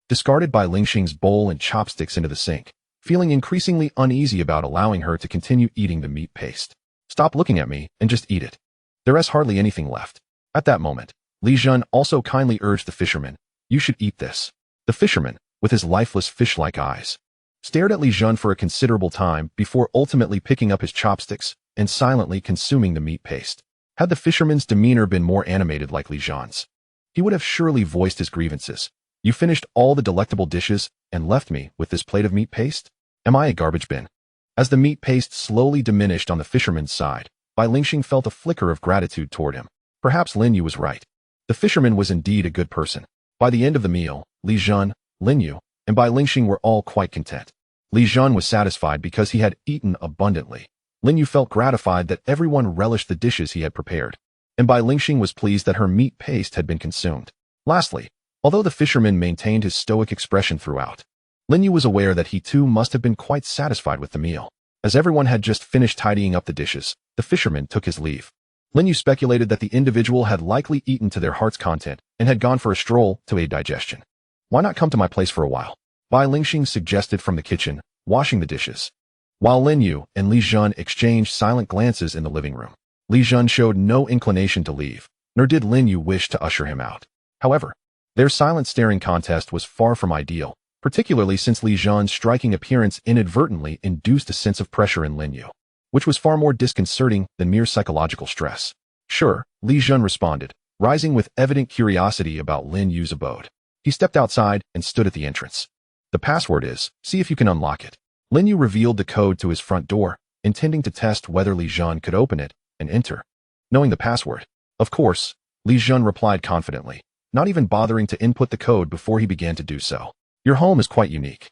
discarded Bai Lingxing's bowl and chopsticks into the sink, feeling increasingly uneasy about allowing her to continue eating the meat paste. Stop looking at me and just eat it. There is hardly anything left. At that moment, Li Zhan also kindly urged the fisherman, you should eat this. The fisherman, with his lifeless fish-like eyes, stared at Li Zhan for a considerable time before ultimately picking up his chopsticks and silently consuming the meat paste. Had the fisherman's demeanor been more animated like Li Zhan's, he would have surely voiced his grievances. You finished all the delectable dishes and left me with this plate of meat paste? Am I a garbage bin? As the meat paste slowly diminished on the fisherman's side, Bai Lingxing felt a flicker of gratitude toward him. Perhaps Lin Yu was right. The fisherman was indeed a good person. By the end of the meal, Li Zhan, Lin Yu, and Bai Lingxing were all quite content. Li Zhan was satisfied because he had eaten abundantly. Lin Yu felt gratified that everyone relished the dishes he had prepared, and Bai Lingxing was pleased that her meat paste had been consumed. Lastly, although the fisherman maintained his stoic expression throughout, Lin Yu was aware that he too must have been quite satisfied with the meal. As everyone had just finished tidying up the dishes, the fisherman took his leave. Lin Yu speculated that the individual had likely eaten to their heart's content and had gone for a stroll to aid digestion. Why not come to my place for a while? Bai Lingxing suggested from the kitchen, washing the dishes. While Lin Yu and Li Zhan exchanged silent glances in the living room, Li Zhan showed no inclination to leave, nor did Lin Yu wish to usher him out. However, their silent staring contest was far from ideal, particularly since Li Zhan's striking appearance inadvertently induced a sense of pressure in Lin Yu, which was far more disconcerting than mere psychological stress. Sure, Li Zhan responded, rising with evident curiosity about Lin Yu's abode. He stepped outside and stood at the entrance. The password is, see if you can unlock it. Lin Yu revealed the code to his front door, intending to test whether Li Zhan could open it and enter. Knowing the password, of course, Li Zhan replied confidently, not even bothering to input the code before he began to do so. Your home is quite unique.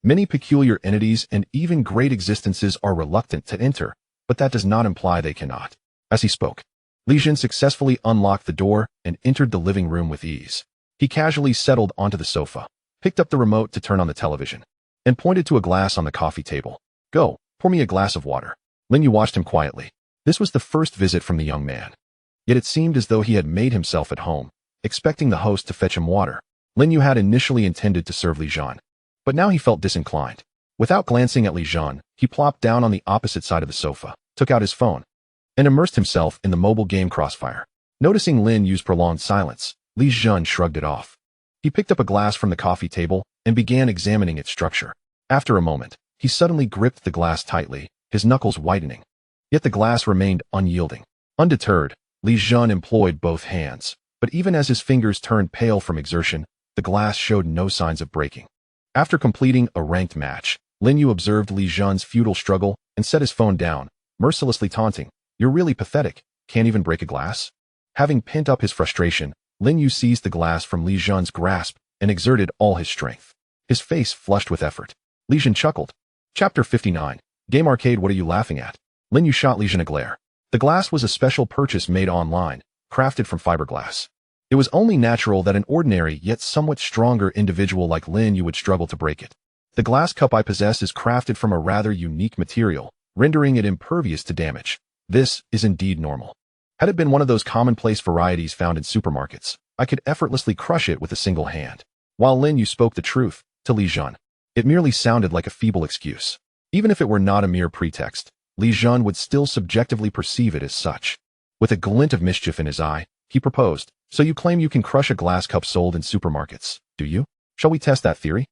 Many peculiar entities and even great existences are reluctant to enter, but that does not imply they cannot. As he spoke, Li Zhan successfully unlocked the door and entered the living room with ease. He casually settled onto the sofa, picked up the remote to turn on the television, and pointed to a glass on the coffee table. Go, pour me a glass of water. Lin Yu watched him quietly. This was the first visit from the young man. Yet it seemed as though he had made himself at home, expecting the host to fetch him water. Lin Yu had initially intended to serve Li Zhan, but now he felt disinclined. Without glancing at Li Zhan, he plopped down on the opposite side of the sofa, took out his phone, and immersed himself in the mobile game Crossfire. Noticing Lin Yu's prolonged silence, Li Zhan shrugged it off. He picked up a glass from the coffee table and began examining its structure. After a moment, he suddenly gripped the glass tightly, his knuckles whitening. Yet the glass remained unyielding. Undeterred, Li Zhan employed both hands, but even as his fingers turned pale from exertion, the glass showed no signs of breaking. After completing a ranked match, Lin Yu observed Li Zhan's futile struggle and set his phone down, mercilessly taunting, "You're really pathetic, can't even break a glass?" Having pent up his frustration, Lin Yu seized the glass from Li Zhan's grasp and exerted all his strength. His face flushed with effort. Li Zhan chuckled. Chapter 59. Game Arcade. What are you laughing at? Lin Yu shot Li Zhan a glare. The glass was a special purchase made online, crafted from fiberglass. It was only natural that an ordinary yet somewhat stronger individual like Lin Yu would struggle to break it. The glass cup I possess is crafted from a rather unique material, rendering it impervious to damage. This is indeed normal. Had it been one of those commonplace varieties found in supermarkets, I could effortlessly crush it with a single hand. While Lin You spoke the truth to Li Jun, it merely sounded like a feeble excuse. Even if it were not a mere pretext, Li Jun would still subjectively perceive it as such. With a glint of mischief in his eye, he proposed, "So you claim you can crush a glass cup sold in supermarkets, do you? Shall we test that theory?"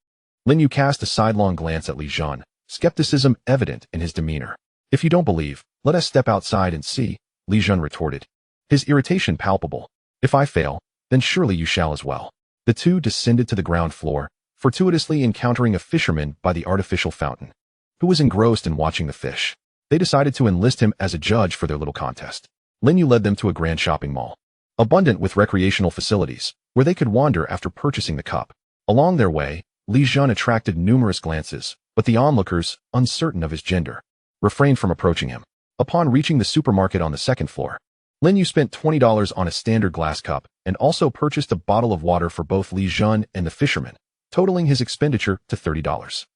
Lin You cast a sidelong glance at Li Jun, skepticism evident in his demeanor. "If you don't believe, let us step outside and see," Li Jun retorted, his irritation palpable. "If I fail, then surely you shall as well." The two descended to the ground floor, fortuitously encountering a fisherman by the artificial fountain, who was engrossed in watching the fish. They decided to enlist him as a judge for their little contest. Lin You led them to a grand shopping mall, abundant with recreational facilities, where they could wander after purchasing the cup. Along their way, Li Jun attracted numerous glances, but the onlookers, uncertain of his gender, refrained from approaching him. Upon reaching the supermarket on the second floor, Lin You spent $20 on a standard glass cup and also purchased a bottle of water for both Li Jun and the fisherman, totaling his expenditure to $30.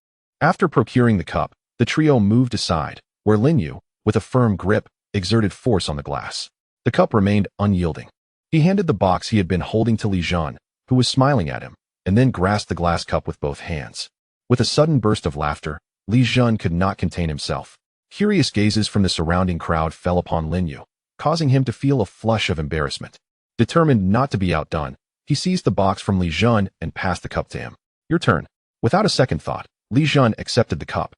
After procuring the cup, the trio moved aside, where Lin You, with a firm grip, exerted force on the glass. The cup remained unyielding. He handed the box he had been holding to Li Jun, who was smiling at him, and then grasped the glass cup with both hands. With a sudden burst of laughter, Li Jun could not contain himself. Curious gazes from the surrounding crowd fell upon Lin You, causing him to feel a flush of embarrassment. Determined not to be outdone, he seized the box from Li Jun and passed the cup to him. "Your turn." Without a second thought, Li Jun accepted the cup.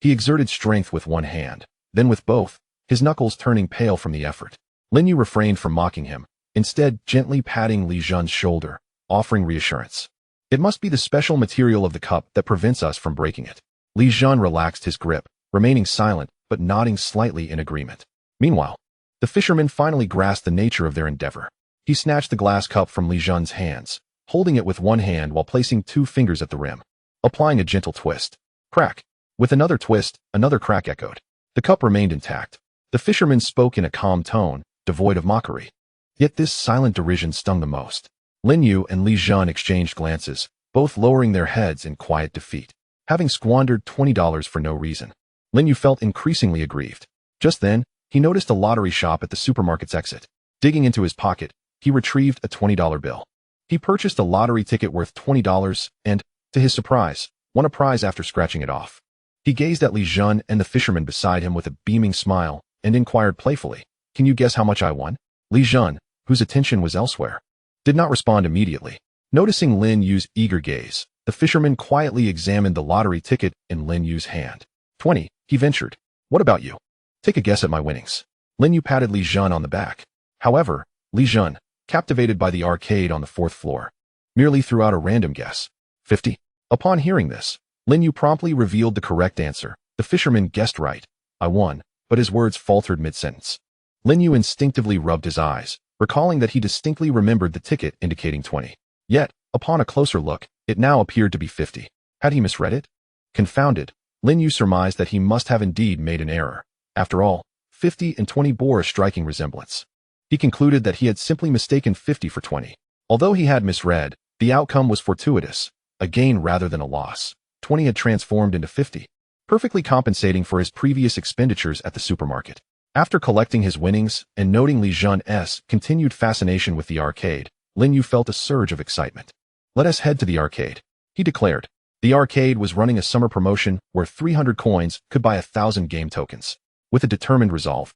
He exerted strength with one hand, then with both, his knuckles turning pale from the effort. Lin You refrained from mocking him, instead gently patting Li Jun's shoulder, offering reassurance. "It must be the special material of the cup that prevents us from breaking it." Li Jun relaxed his grip, remaining silent but nodding slightly in agreement. Meanwhile, the fisherman finally grasped the nature of their endeavor. He snatched the glass cup from Li Jun's hands, holding it with one hand while placing 2 fingers at the rim, applying a gentle twist. Crack! With another twist, another crack echoed. The cup remained intact. The fisherman spoke in a calm tone, devoid of mockery. Yet this silent derision stung the most. Lin You and Li Jun exchanged glances, both lowering their heads in quiet defeat. Having squandered $20 for no reason, Lin You felt increasingly aggrieved. Just then, he noticed a lottery shop at the supermarket's exit. Digging into his pocket, he retrieved a $20 bill. He purchased a lottery ticket worth $20 and, to his surprise, won a prize after scratching it off. He gazed at Li Jun and the fisherman beside him with a beaming smile and inquired playfully, "Can you guess how much I won?" Li Jun, whose attention was elsewhere, did not respond immediately. Noticing Lin Yu's eager gaze, the fisherman quietly examined the lottery ticket in Lin Yu's hand. 20, he ventured. "What about you? Take a guess at my winnings." Lin Yu patted Li Jun on the back. However, Li Jun, captivated by the arcade on the 4th floor, merely threw out a random guess. 50. Upon hearing this, Lin Yu promptly revealed the correct answer. The fisherman guessed right. "I won," but his words faltered mid-sentence. Lin Yu instinctively rubbed his eyes, recalling that he distinctly remembered the ticket indicating 20. Yet, upon a closer look, it now appeared to be 50. Had he misread it? Confounded, Lin Yu surmised that he must have indeed made an error. After all, 50 and 20 bore a striking resemblance. He concluded that he had simply mistaken 50 for 20. Although he had misread, the outcome was fortuitous, a gain rather than a loss. 20 had transformed into 50, perfectly compensating for his previous expenditures at the supermarket. After collecting his winnings and noting Li Jun's continued fascination with the arcade, Lin Yu felt a surge of excitement. "Let us head to the arcade," he declared. The arcade was running a summer promotion where 300 coins could buy 1,000 game tokens. With a determined resolve,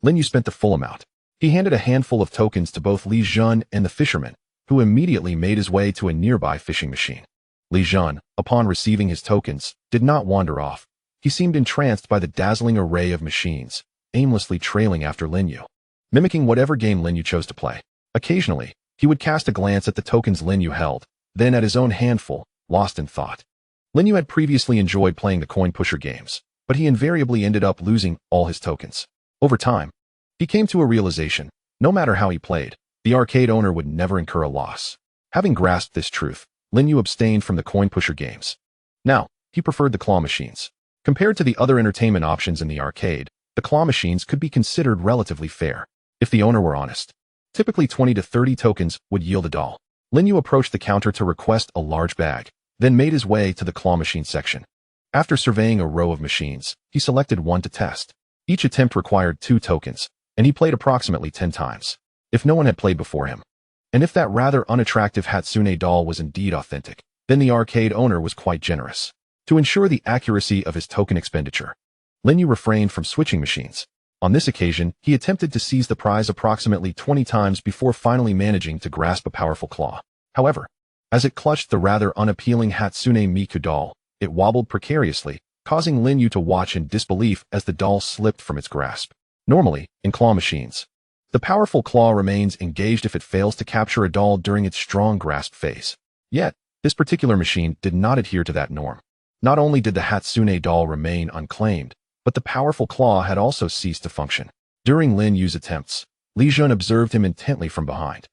Lin Yu spent the full amount. He handed a handful of tokens to both Li Jun and the fisherman, who immediately made his way to a nearby fishing machine. Li Jun, upon receiving his tokens, did not wander off. He seemed entranced by the dazzling array of machines, aimlessly trailing after Lin Yu, mimicking whatever game Lin Yu chose to play. Occasionally, he would cast a glance at the tokens Lin Yu held, then at his own handful, lost in thought. Lin Yu had previously enjoyed playing the coin pusher games, but he invariably ended up losing all his tokens. Over time, he came to a realization: no matter how he played, the arcade owner would never incur a loss. Having grasped this truth, Lin Yu abstained from the coin pusher games. Now, he preferred the claw machines. Compared to the other entertainment options in the arcade, the claw machines could be considered relatively fair, if the owner were honest. Typically 20 to 30 tokens would yield a doll. Lin Yu approached the counter to request a large bag, then made his way to the claw machine section. After surveying a row of machines, he selected one to test. Each attempt required 2 tokens, and he played approximately 10 times. If no one had played before him, And if that rather unattractive Hatsune doll was indeed authentic, then the arcade owner was quite generous. To ensure the accuracy of his token expenditure, Lin You refrained from switching machines. On this occasion, he attempted to seize the prize approximately 20 times before finally managing to grasp a powerful claw. However, as it clutched the rather unappealing Hatsune Miku doll, it wobbled precariously, causing Lin You to watch in disbelief as the doll slipped from its grasp. Normally, in claw machines, the powerful claw remains engaged if it fails to capture a doll during its strong grasp phase. Yet, this particular machine did not adhere to that norm. Not only did the Hatsune doll remain unclaimed, but the powerful claw had also ceased to function. During Lin Yu's attempts, Li Jun observed him intently from behind.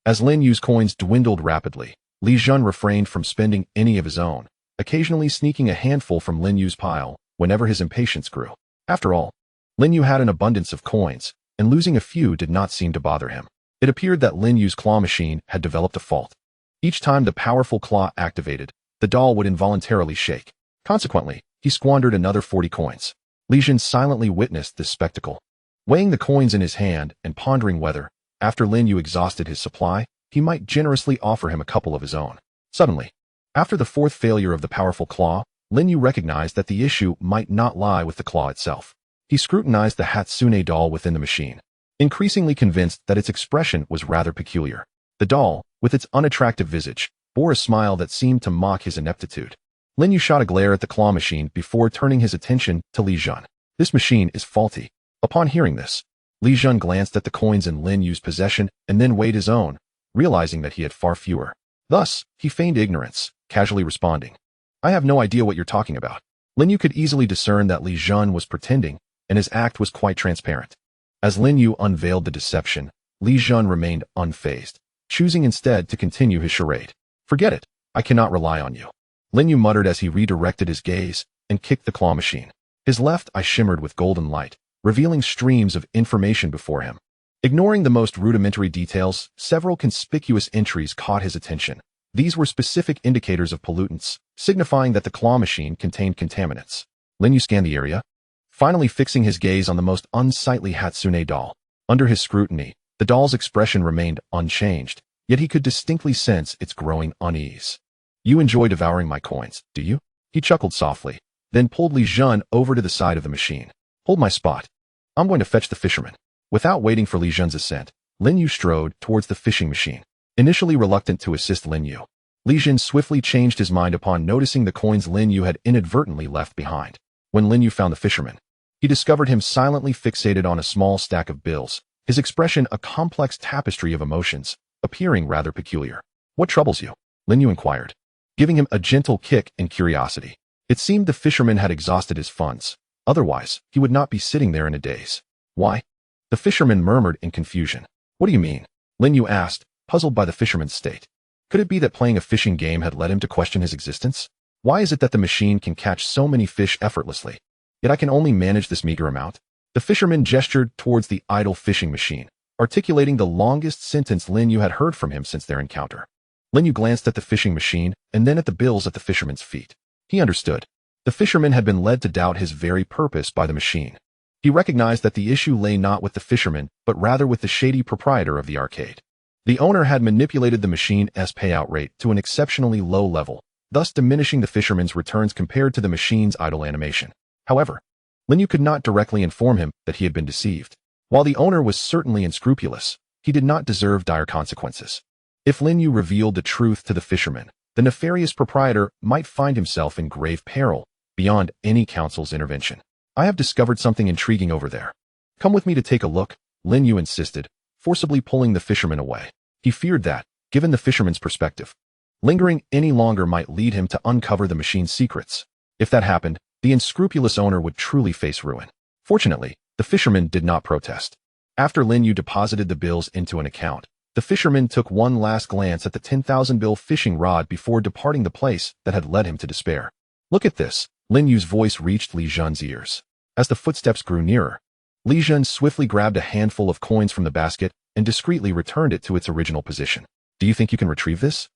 As Lin Yu's coins dwindled rapidly, Li Jun refrained from spending any of his own, occasionally sneaking a handful from Lin Yu's pile whenever his impatience grew. After all, Lin Yu had an abundance of coins, and losing a few did not seem to bother him. It appeared that Lin Yu's claw machine had developed a fault. Each time the powerful claw activated, the doll would involuntarily shake. Consequently, he squandered another 40 coins. Li Jun silently witnessed this spectacle. Weighing the coins in his hand and pondering whether, after Lin Yu exhausted his supply, he might generously offer him a couple of his own. Suddenly, after the fourth failure of the powerful claw, Lin Yu recognized that the issue might not lie with the claw itself. He scrutinized the Hatsune doll within the machine, increasingly convinced that its expression was rather peculiar. The doll, with its unattractive visage, bore a smile that seemed to mock his ineptitude. Lin Yu shot a glare at the claw machine before turning his attention to Li Jun. This machine is faulty. Upon hearing this, Li Jun glanced at the coins in Lin Yu's possession and then weighed his own, realizing that he had far fewer. Thus, he feigned ignorance, casually responding, "I have no idea what you're talking about." Lin Yu could easily discern that Li Jun was pretending, and his act was quite transparent. As Lin Yu unveiled the deception, Li Jun remained unfazed, choosing instead to continue his charade. "Forget it. I cannot rely on you," Lin Yu muttered as he redirected his gaze and kicked the claw machine. His left eye shimmered with golden light, revealing streams of information before him. Ignoring the most rudimentary details, several conspicuous entries caught his attention. These were specific indicators of pollutants, signifying that the claw machine contained contaminants. Lin Yu scanned the area, finally fixing his gaze on the most unsightly Hatsune doll. Under his scrutiny, the doll's expression remained unchanged, yet he could distinctly sense its growing unease. "You enjoy devouring my coins, do you?" He chuckled softly, then pulled Li Jun over to the side of the machine. "Hold my spot. I'm going to fetch the fisherman." Without waiting for Li Jun's assent, Lin Yu strode towards the fishing machine. Initially reluctant to assist Lin Yu, Li Jun swiftly changed his mind upon noticing the coins Lin Yu had inadvertently left behind. When Lin Yu found the fisherman, he discovered him silently fixated on a small stack of bills, his expression a complex tapestry of emotions, appearing rather peculiar. "What troubles you?" Lin Yu inquired, giving him a gentle kick in curiosity. It seemed the fisherman had exhausted his funds. Otherwise, he would not be sitting there in a daze. "Why?" The fisherman murmured in confusion. "What do you mean?" Lin Yu asked, puzzled by the fisherman's state. Could it be that playing a fishing game had led him to question his existence? "Why is it that the machine can catch so many fish effortlessly, yet I can only manage this meager amount?" The fisherman gestured towards the idle fishing machine, articulating the longest sentence Lin Yu had heard from him since their encounter. Lin Yu glanced at the fishing machine and then at the bills at the fisherman's feet. He understood. The fisherman had been led to doubt his very purpose by the machine. He recognized that the issue lay not with the fisherman, but rather with the shady proprietor of the arcade. The owner had manipulated the machine's payout rate to an exceptionally low level, thus diminishing the fisherman's returns compared to the machine's idle animation. However, Lin Yu could not directly inform him that he had been deceived. While the owner was certainly unscrupulous, he did not deserve dire consequences. If Lin Yu revealed the truth to the fisherman, the nefarious proprietor might find himself in grave peril beyond any council's intervention. "I have discovered something intriguing over there. Come with me to take a look," Lin Yu insisted, forcibly pulling the fisherman away. He feared that, given the fisherman's perspective, lingering any longer might lead him to uncover the machine's secrets. If that happened, the unscrupulous owner would truly face ruin. Fortunately, the fisherman did not protest. After Lin Yu deposited the bills into an account, the fisherman took one last glance at the 10,000 bill fishing rod before departing the place that had led him to despair. "Look at this," Lin Yu's voice reached Li Jun's ears. As the footsteps grew nearer, Li Jun swiftly grabbed a handful of coins from the basket and discreetly returned it to its original position. "Do you think you can retrieve this?"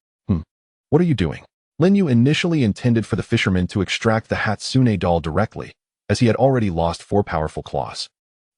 What are you doing?" Lin Yu initially intended for the fisherman to extract the Hatsune doll directly, as he had already lost 4 powerful claws.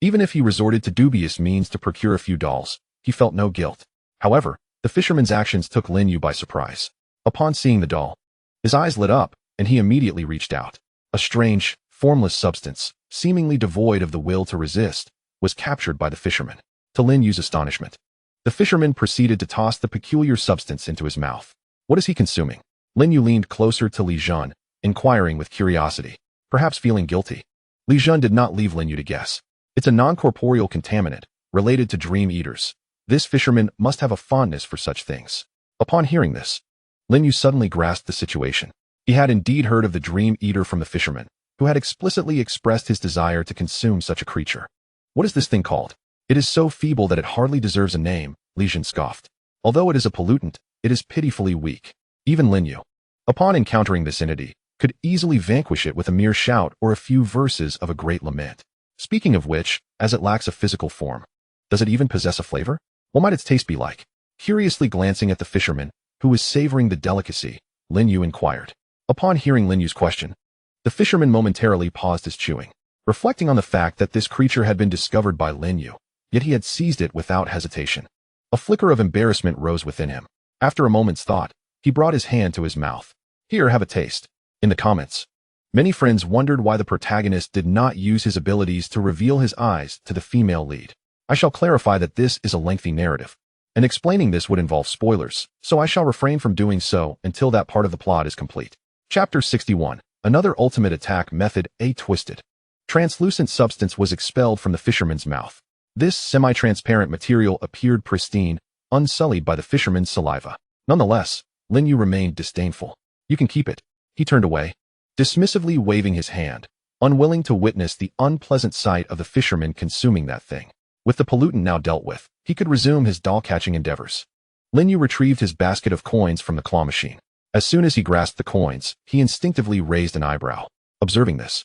Even if he resorted to dubious means to procure a few dolls, he felt no guilt. However, The fisherman's actions took Lin You by surprise. Upon seeing the doll, his eyes lit up, and he immediately reached out. A strange, formless substance, seemingly devoid of the will to resist, was captured by the fisherman. To Lin Yu's astonishment, the fisherman proceeded to toss the peculiar substance into his mouth. What is he consuming? Lin You leaned closer to Li Jun, inquiring with curiosity, perhaps feeling guilty. Li Jun did not leave Lin Yu to guess. It's a non-corporeal contaminant, related to dream eaters. This fisherman must have a fondness for such things. Upon hearing this, Lin Yu suddenly grasped the situation. He had indeed heard of the dream eater from the fisherman, who had explicitly expressed his desire to consume such a creature. What is this thing called? It is so feeble that it hardly deserves a name, Li Jun scoffed. Although it is a pollutant, it is pitifully weak. Even Lin Yu, upon encountering this entity, could easily vanquish it with a mere shout or a few verses of a great lament. Speaking of which, as it lacks a physical form, does it even possess a flavor? What might its taste be like? Curiously glancing at the fisherman, who was savoring the delicacy, Lin Yu inquired. Upon hearing Lin Yu's question, the fisherman momentarily paused his chewing, reflecting on the fact that this creature had been discovered by Lin Yu, yet he had seized it without hesitation. A flicker of embarrassment rose within him. After a moment's thought, he brought his hand to his mouth. Here, have a taste. In the comments, many friends wondered why the protagonist did not use his abilities to reveal his eyes to the female lead. I shall clarify that this is a lengthy narrative, and explaining this would involve spoilers, so I shall refrain from doing so until that part of the plot is complete. Chapter 61. Another ultimate attack method, a twisted, translucent substance was expelled from the fisherman's mouth. This semi-transparent material appeared pristine, unsullied by the fisherman's saliva. Nonetheless, Lin Yu remained disdainful. You can keep it. He turned away, dismissively waving his hand, unwilling to witness the unpleasant sight of the fisherman consuming that thing. With the pollutant now dealt with, he could resume his doll-catching endeavors. Lin Yu retrieved his basket of coins from the claw machine. As soon as he grasped the coins, he instinctively raised an eyebrow. Observing this,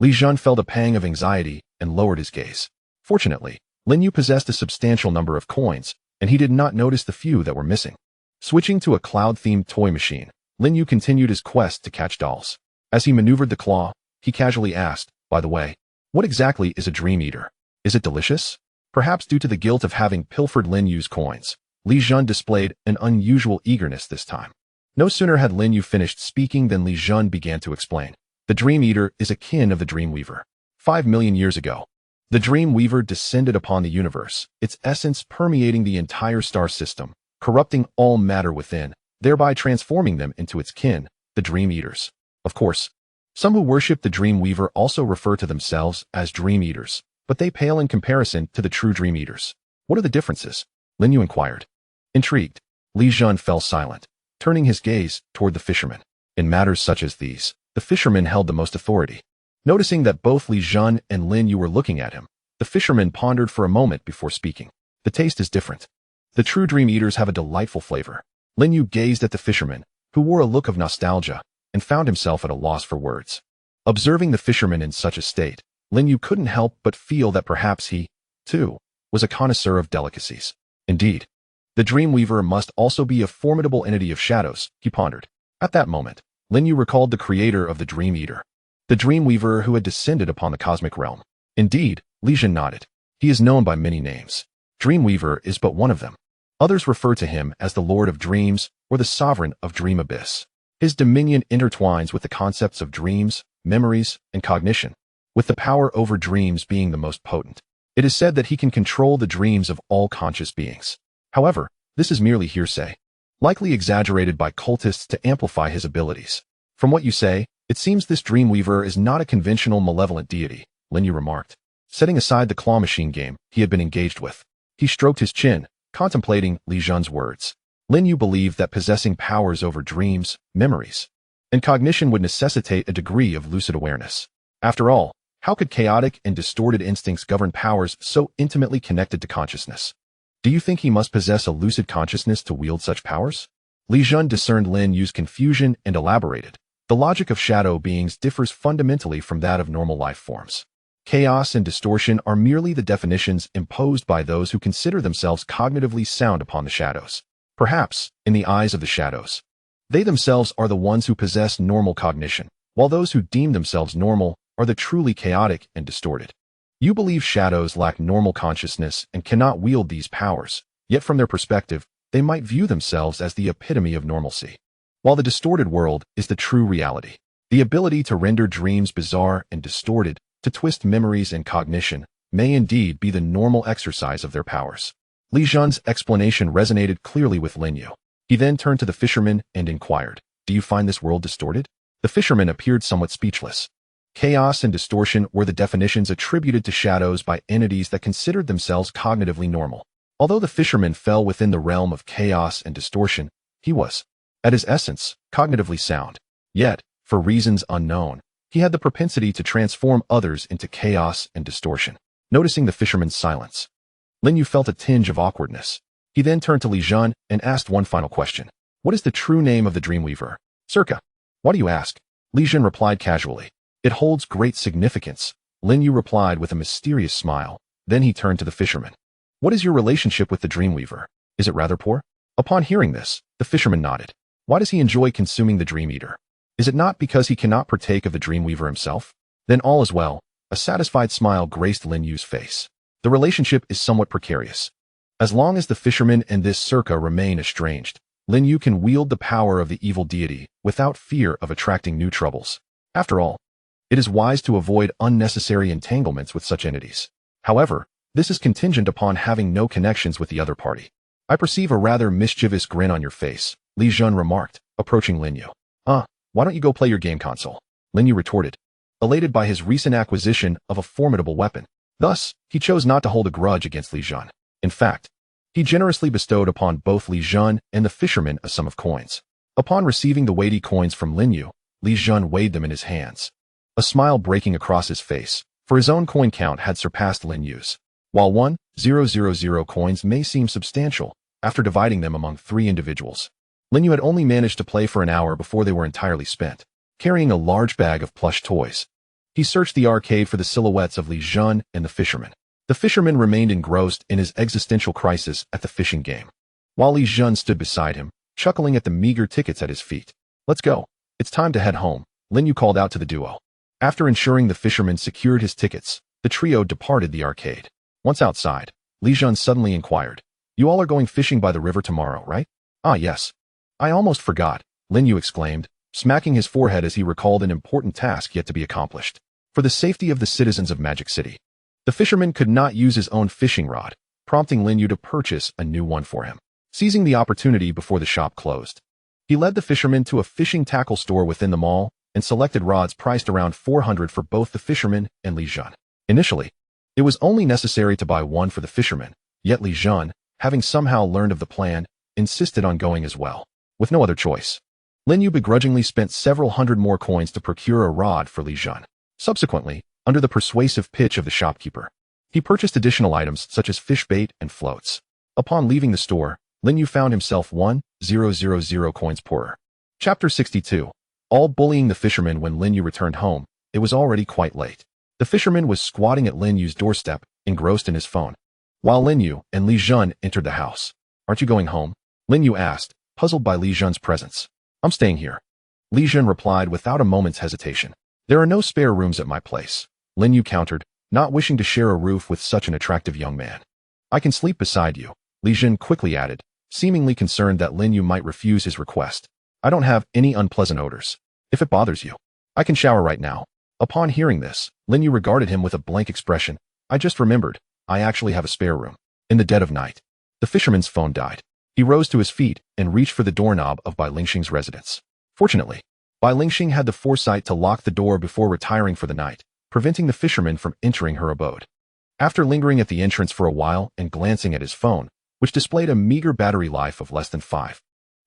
Li Jun felt a pang of anxiety and lowered his gaze. Fortunately, Lin Yu possessed a substantial number of coins, and he did not notice the few that were missing. Switching to a cloud-themed toy machine, Lin Yu continued his quest to catch dolls. As he maneuvered the claw, he casually asked, by the way, what exactly is a dream eater? Is it delicious? Perhaps due to the guilt of having pilfered Lin Yu's coins, Li Jun displayed an unusual eagerness this time. No sooner had Lin Yu finished speaking than Li Jun began to explain. The Dream Eater is a kin of the Dream Weaver. 5 million years ago, the Dream Weaver descended upon the universe, its essence permeating the entire star system, corrupting all matter within, thereby transforming them into its kin, the Dream Eaters. Of course, some who worship the Dream Weaver also refer to themselves as Dream Eaters, but they pale in comparison to the true Dream Eaters. What are the differences? Lin Yu inquired. Intrigued, Li Jun fell silent, turning his gaze toward the fisherman. In matters such as these, the fisherman held the most authority. Noticing that both Li Jun and Lin Yu were looking at him, the fisherman pondered for a moment before speaking. The taste is different. The true Dream Eaters have a delightful flavor. Lin Yu gazed at the fisherman, who wore a look of nostalgia, and found himself at a loss for words. Observing the fisherman in such a state, Lin Yu couldn't help but feel that perhaps he, too, was a connoisseur of delicacies. Indeed, the Dream Weaver must also be a formidable entity of shadows, he pondered. At that moment, Lin Yu recalled the creator of the Dream Eater, the Dream Weaver who had descended upon the cosmic realm. Indeed, Li Jun nodded. He is known by many names. Dream Weaver is but one of them. Others refer to him as the Lord of Dreams or the Sovereign of Dream Abyss. His dominion intertwines with the concepts of dreams, memories, and cognition, with the power over dreams being the most potent. It is said that he can control the dreams of all conscious beings. However, this is merely hearsay, likely exaggerated by cultists to amplify his abilities. From what you say, it seems this Dreamweaver is not a conventional malevolent deity, Lin Yu remarked, setting aside the claw machine game he had been engaged with. He stroked his chin, contemplating Li Jun's words. Lin Yu believed that possessing powers over dreams, memories, and cognition would necessitate a degree of lucid awareness. After all, how could chaotic and distorted instincts govern powers so intimately connected to consciousness? Do you think he must possess a lucid consciousness to wield such powers? Li Jun discerned Lin Yu's confusion and elaborated. The logic of shadow beings differs fundamentally from that of normal life forms. Chaos and distortion are merely the definitions imposed by those who consider themselves cognitively sound upon the shadows. Perhaps, in the eyes of the shadows, they themselves are the ones who possess normal cognition, while those who deem themselves normal are the truly chaotic and distorted. You believe shadows lack normal consciousness and cannot wield these powers, yet from their perspective, they might view themselves as the epitome of normalcy, while the distorted world is the true reality. The ability to render dreams bizarre and distorted, to twist memories and cognition, may indeed be the normal exercise of their powers. Li Zhen's explanation resonated clearly with Lin You. He then turned to the fisherman and inquired, "Do you find this world distorted?" The fisherman appeared somewhat speechless. Chaos and distortion were the definitions attributed to shadows by entities that considered themselves cognitively normal. Although the fisherman fell within the realm of chaos and distortion, he was, at his essence, cognitively sound. Yet, for reasons unknown, he had the propensity to transform others into chaos and distortion. Noticing the fisherman's silence, Lin You felt a tinge of awkwardness. He then turned to Li Zhen and asked one final question. "What is the true name of the Dreamweaver?" "Circa." "Why do you ask?" Li Zhen replied casually. "It holds great significance," Lin Yu replied with a mysterious smile. Then he turned to the fisherman. "What is your relationship with the Dreamweaver? Is it rather poor?" Upon hearing this, the fisherman nodded. "Why does he enjoy consuming the Dream Eater? Is it not because he cannot partake of the Dreamweaver himself?" "Then all is well." A satisfied smile graced Lin Yu's face. "The relationship is somewhat precarious. As long as the fisherman and this Circa remain estranged, Lin Yu can wield the power of the evil deity without fear of attracting new troubles. After all, it is wise to avoid unnecessary entanglements with such entities. However, this is contingent upon having no connections with the other party." "I perceive a rather mischievous grin on your face," Li Zhen remarked, approaching Lin Yu. Why don't you go play your game console?" Lin Yu retorted, elated by his recent acquisition of a formidable weapon. Thus, he chose not to hold a grudge against Li Zhen. In fact, he generously bestowed upon both Li Zhen and the fisherman a sum of coins. Upon receiving the weighty coins from Lin Yu, Li Zhen weighed them in his hands, a smile breaking across his face, for his own coin count had surpassed Lin Yu's. While 1,000 coins may seem substantial, after dividing them among 3 individuals, Lin Yu had only managed to play for an hour before they were entirely spent. Carrying a large bag of plush toys, he searched the arcade for the silhouettes of Li Zhen and the fisherman. The fisherman remained engrossed in his existential crisis at the fishing game, while Li Zhen stood beside him, chuckling at the meager tickets at his feet. "Let's go. It's time to head home," Lin Yu called out to the duo. After ensuring the fisherman secured his tickets, the trio departed the arcade. Once outside, Li Zhen suddenly inquired, "You all are going fishing by the river tomorrow, right?" "Ah, yes. I almost forgot," Lin Yu exclaimed, smacking his forehead as he recalled an important task yet to be accomplished. For the safety of the citizens of Magic City, the fisherman could not use his own fishing rod, prompting Lin Yu to purchase a new one for him. Seizing the opportunity before the shop closed, he led the fisherman to a fishing tackle store within the mall and selected rods priced around 400 for both the fisherman and Li Zhen. Initially, it was only necessary to buy one for the fisherman, yet Li Zhen, having somehow learned of the plan, insisted on going as well. With no other choice, Lin Yu begrudgingly spent several hundred more coins to procure a rod for Li Zhen. Subsequently, under the persuasive pitch of the shopkeeper, he purchased additional items such as fish bait and floats. Upon leaving the store, Lin Yu found himself 1,000 coins poorer. Chapter 62. All bullying the fisherman. When Lin Yu returned home, it was already quite late. The fisherman was squatting at Lin Yu's doorstep, engrossed in his phone, while Lin Yu and Li Zhen entered the house. "Aren't you going home?" Lin Yu asked, puzzled by Li Zhen's presence. "I'm staying here," Li Zhen replied without a moment's hesitation. "There are no spare rooms at my place," Lin Yu countered, not wishing to share a roof with such an attractive young man. "I can sleep beside you," Li Zhen quickly added, seemingly concerned that Lin Yu might refuse his request. "I don't have any unpleasant odors. If it bothers you, I can shower right now." Upon hearing this, Lin Yu regarded him with a blank expression. "I just remembered, I actually have a spare room." In the dead of night, the fisherman's phone died. He rose to his feet and reached for the doorknob of Bai Lingxing's residence. Fortunately, Bai Lingxing had the foresight to lock the door before retiring for the night, preventing the fisherman from entering her abode. After lingering at the entrance for a while and glancing at his phone, which displayed a meager battery life of less than 5,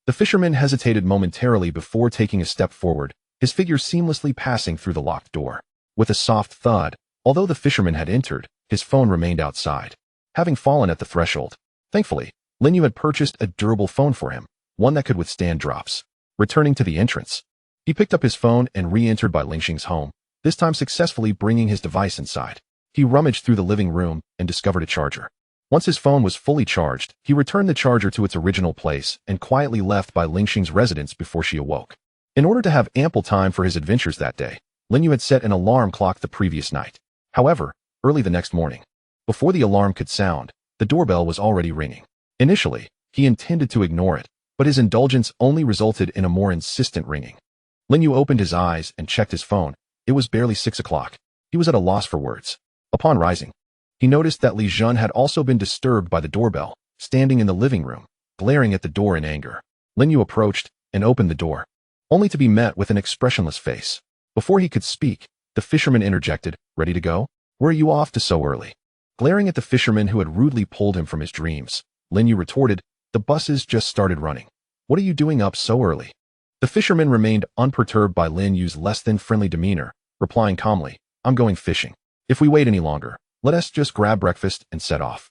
the fisherman hesitated momentarily before taking a step forward, his figure seamlessly passing through the locked door. With a soft thud, although the fisherman had entered, his phone remained outside, having fallen at the threshold. Thankfully, Lin Yu had purchased a durable phone for him, one that could withstand drops. Returning to the entrance, he picked up his phone and re-entered Bai Lingxing's home, this time successfully bringing his device inside. He rummaged through the living room and discovered a charger. Once his phone was fully charged, he returned the charger to its original place and quietly left Bai Lingxing's residence before she awoke. In order to have ample time for his adventures that day, Lin Yu had set an alarm clock the previous night. However, early the next morning, before the alarm could sound, the doorbell was already ringing. Initially, He intended to ignore it, but his indulgence only resulted in a more insistent ringing. Lin You opened his eyes and checked his phone. It was barely 6 o'clock. He was at a loss for words. Upon rising, he noticed that Li Jun had also been disturbed by the doorbell, standing in the living room, glaring at the door in anger. Lin You approached and opened the door, only to be met with an expressionless face. Before he could speak, the fisherman interjected, "Ready to go? Where are you off to so early?" Glaring at the fisherman who had rudely pulled him from his dreams, Lin You retorted, "The buses just started running. What are you doing up so early?" The fisherman remained unperturbed by Lin Yu's less than friendly demeanor, replying calmly, "I'm going fishing. If we wait any longer, let us just grab breakfast and set off."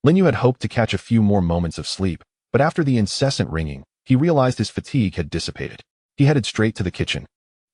Lin Yu had hoped to catch a few more moments of sleep, but after the incessant ringing, he realized his fatigue had dissipated. He headed straight to the kitchen,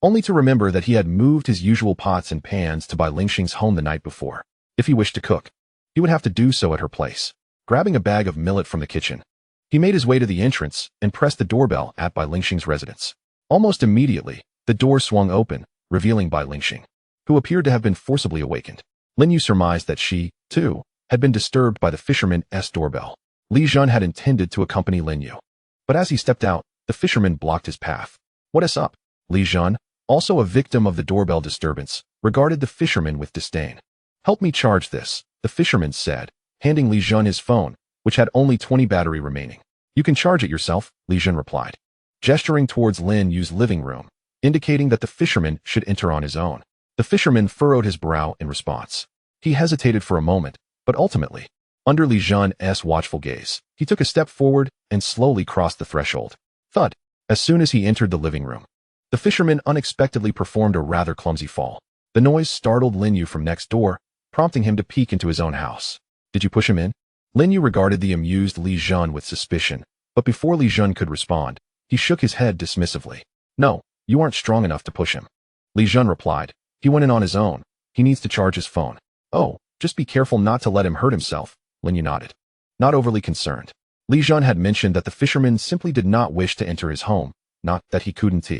only to remember that he had moved his usual pots and pans to Bai Lingxing's home the night before. If he wished to cook, he would have to do so at her place. Grabbing a bag of millet from the kitchen, he made his way to the entrance and pressed the doorbell at Bai Lingxing's residence. Almost immediately, the door swung open, revealing Bai Lingxing, who appeared to have been forcibly awakened. Lin Yu surmised that she, too, had been disturbed by the fisherman's doorbell. Li Jun had intended to accompany Lin Yu, but as he stepped out, the fisherman blocked his path. "What is up?" Li Jun, also a victim of the doorbell disturbance, regarded the fisherman with disdain. "Help me charge this," the fisherman said, handing Li Jun his phone, which had only 20 battery remaining. "You can charge it yourself," Li Jun replied, gesturing towards Lin Yu's living room, indicating that the fisherman should enter on his own. The fisherman furrowed his brow in response. He hesitated for a moment, but ultimately, under Li Jun's watchful gaze, he took a step forward and slowly crossed the threshold. Thud! As soon as he entered the living room, the fisherman unexpectedly performed a rather clumsy fall. The noise startled Lin Yu from next door, prompting him to peek into his own house. "Did you push him in?" Lin Yu regarded the amused Li Jun with suspicion, but before Li Jun could respond, he shook his head dismissively. "No, you aren't strong enough to push him." Li Jun replied, "He went in on his own. He needs to charge his phone." "Oh, just be careful not to let him hurt himself," Lin Yu nodded, not overly concerned. Li Jun had mentioned that the fisherman simply did not wish to enter his home, not that he couldn't.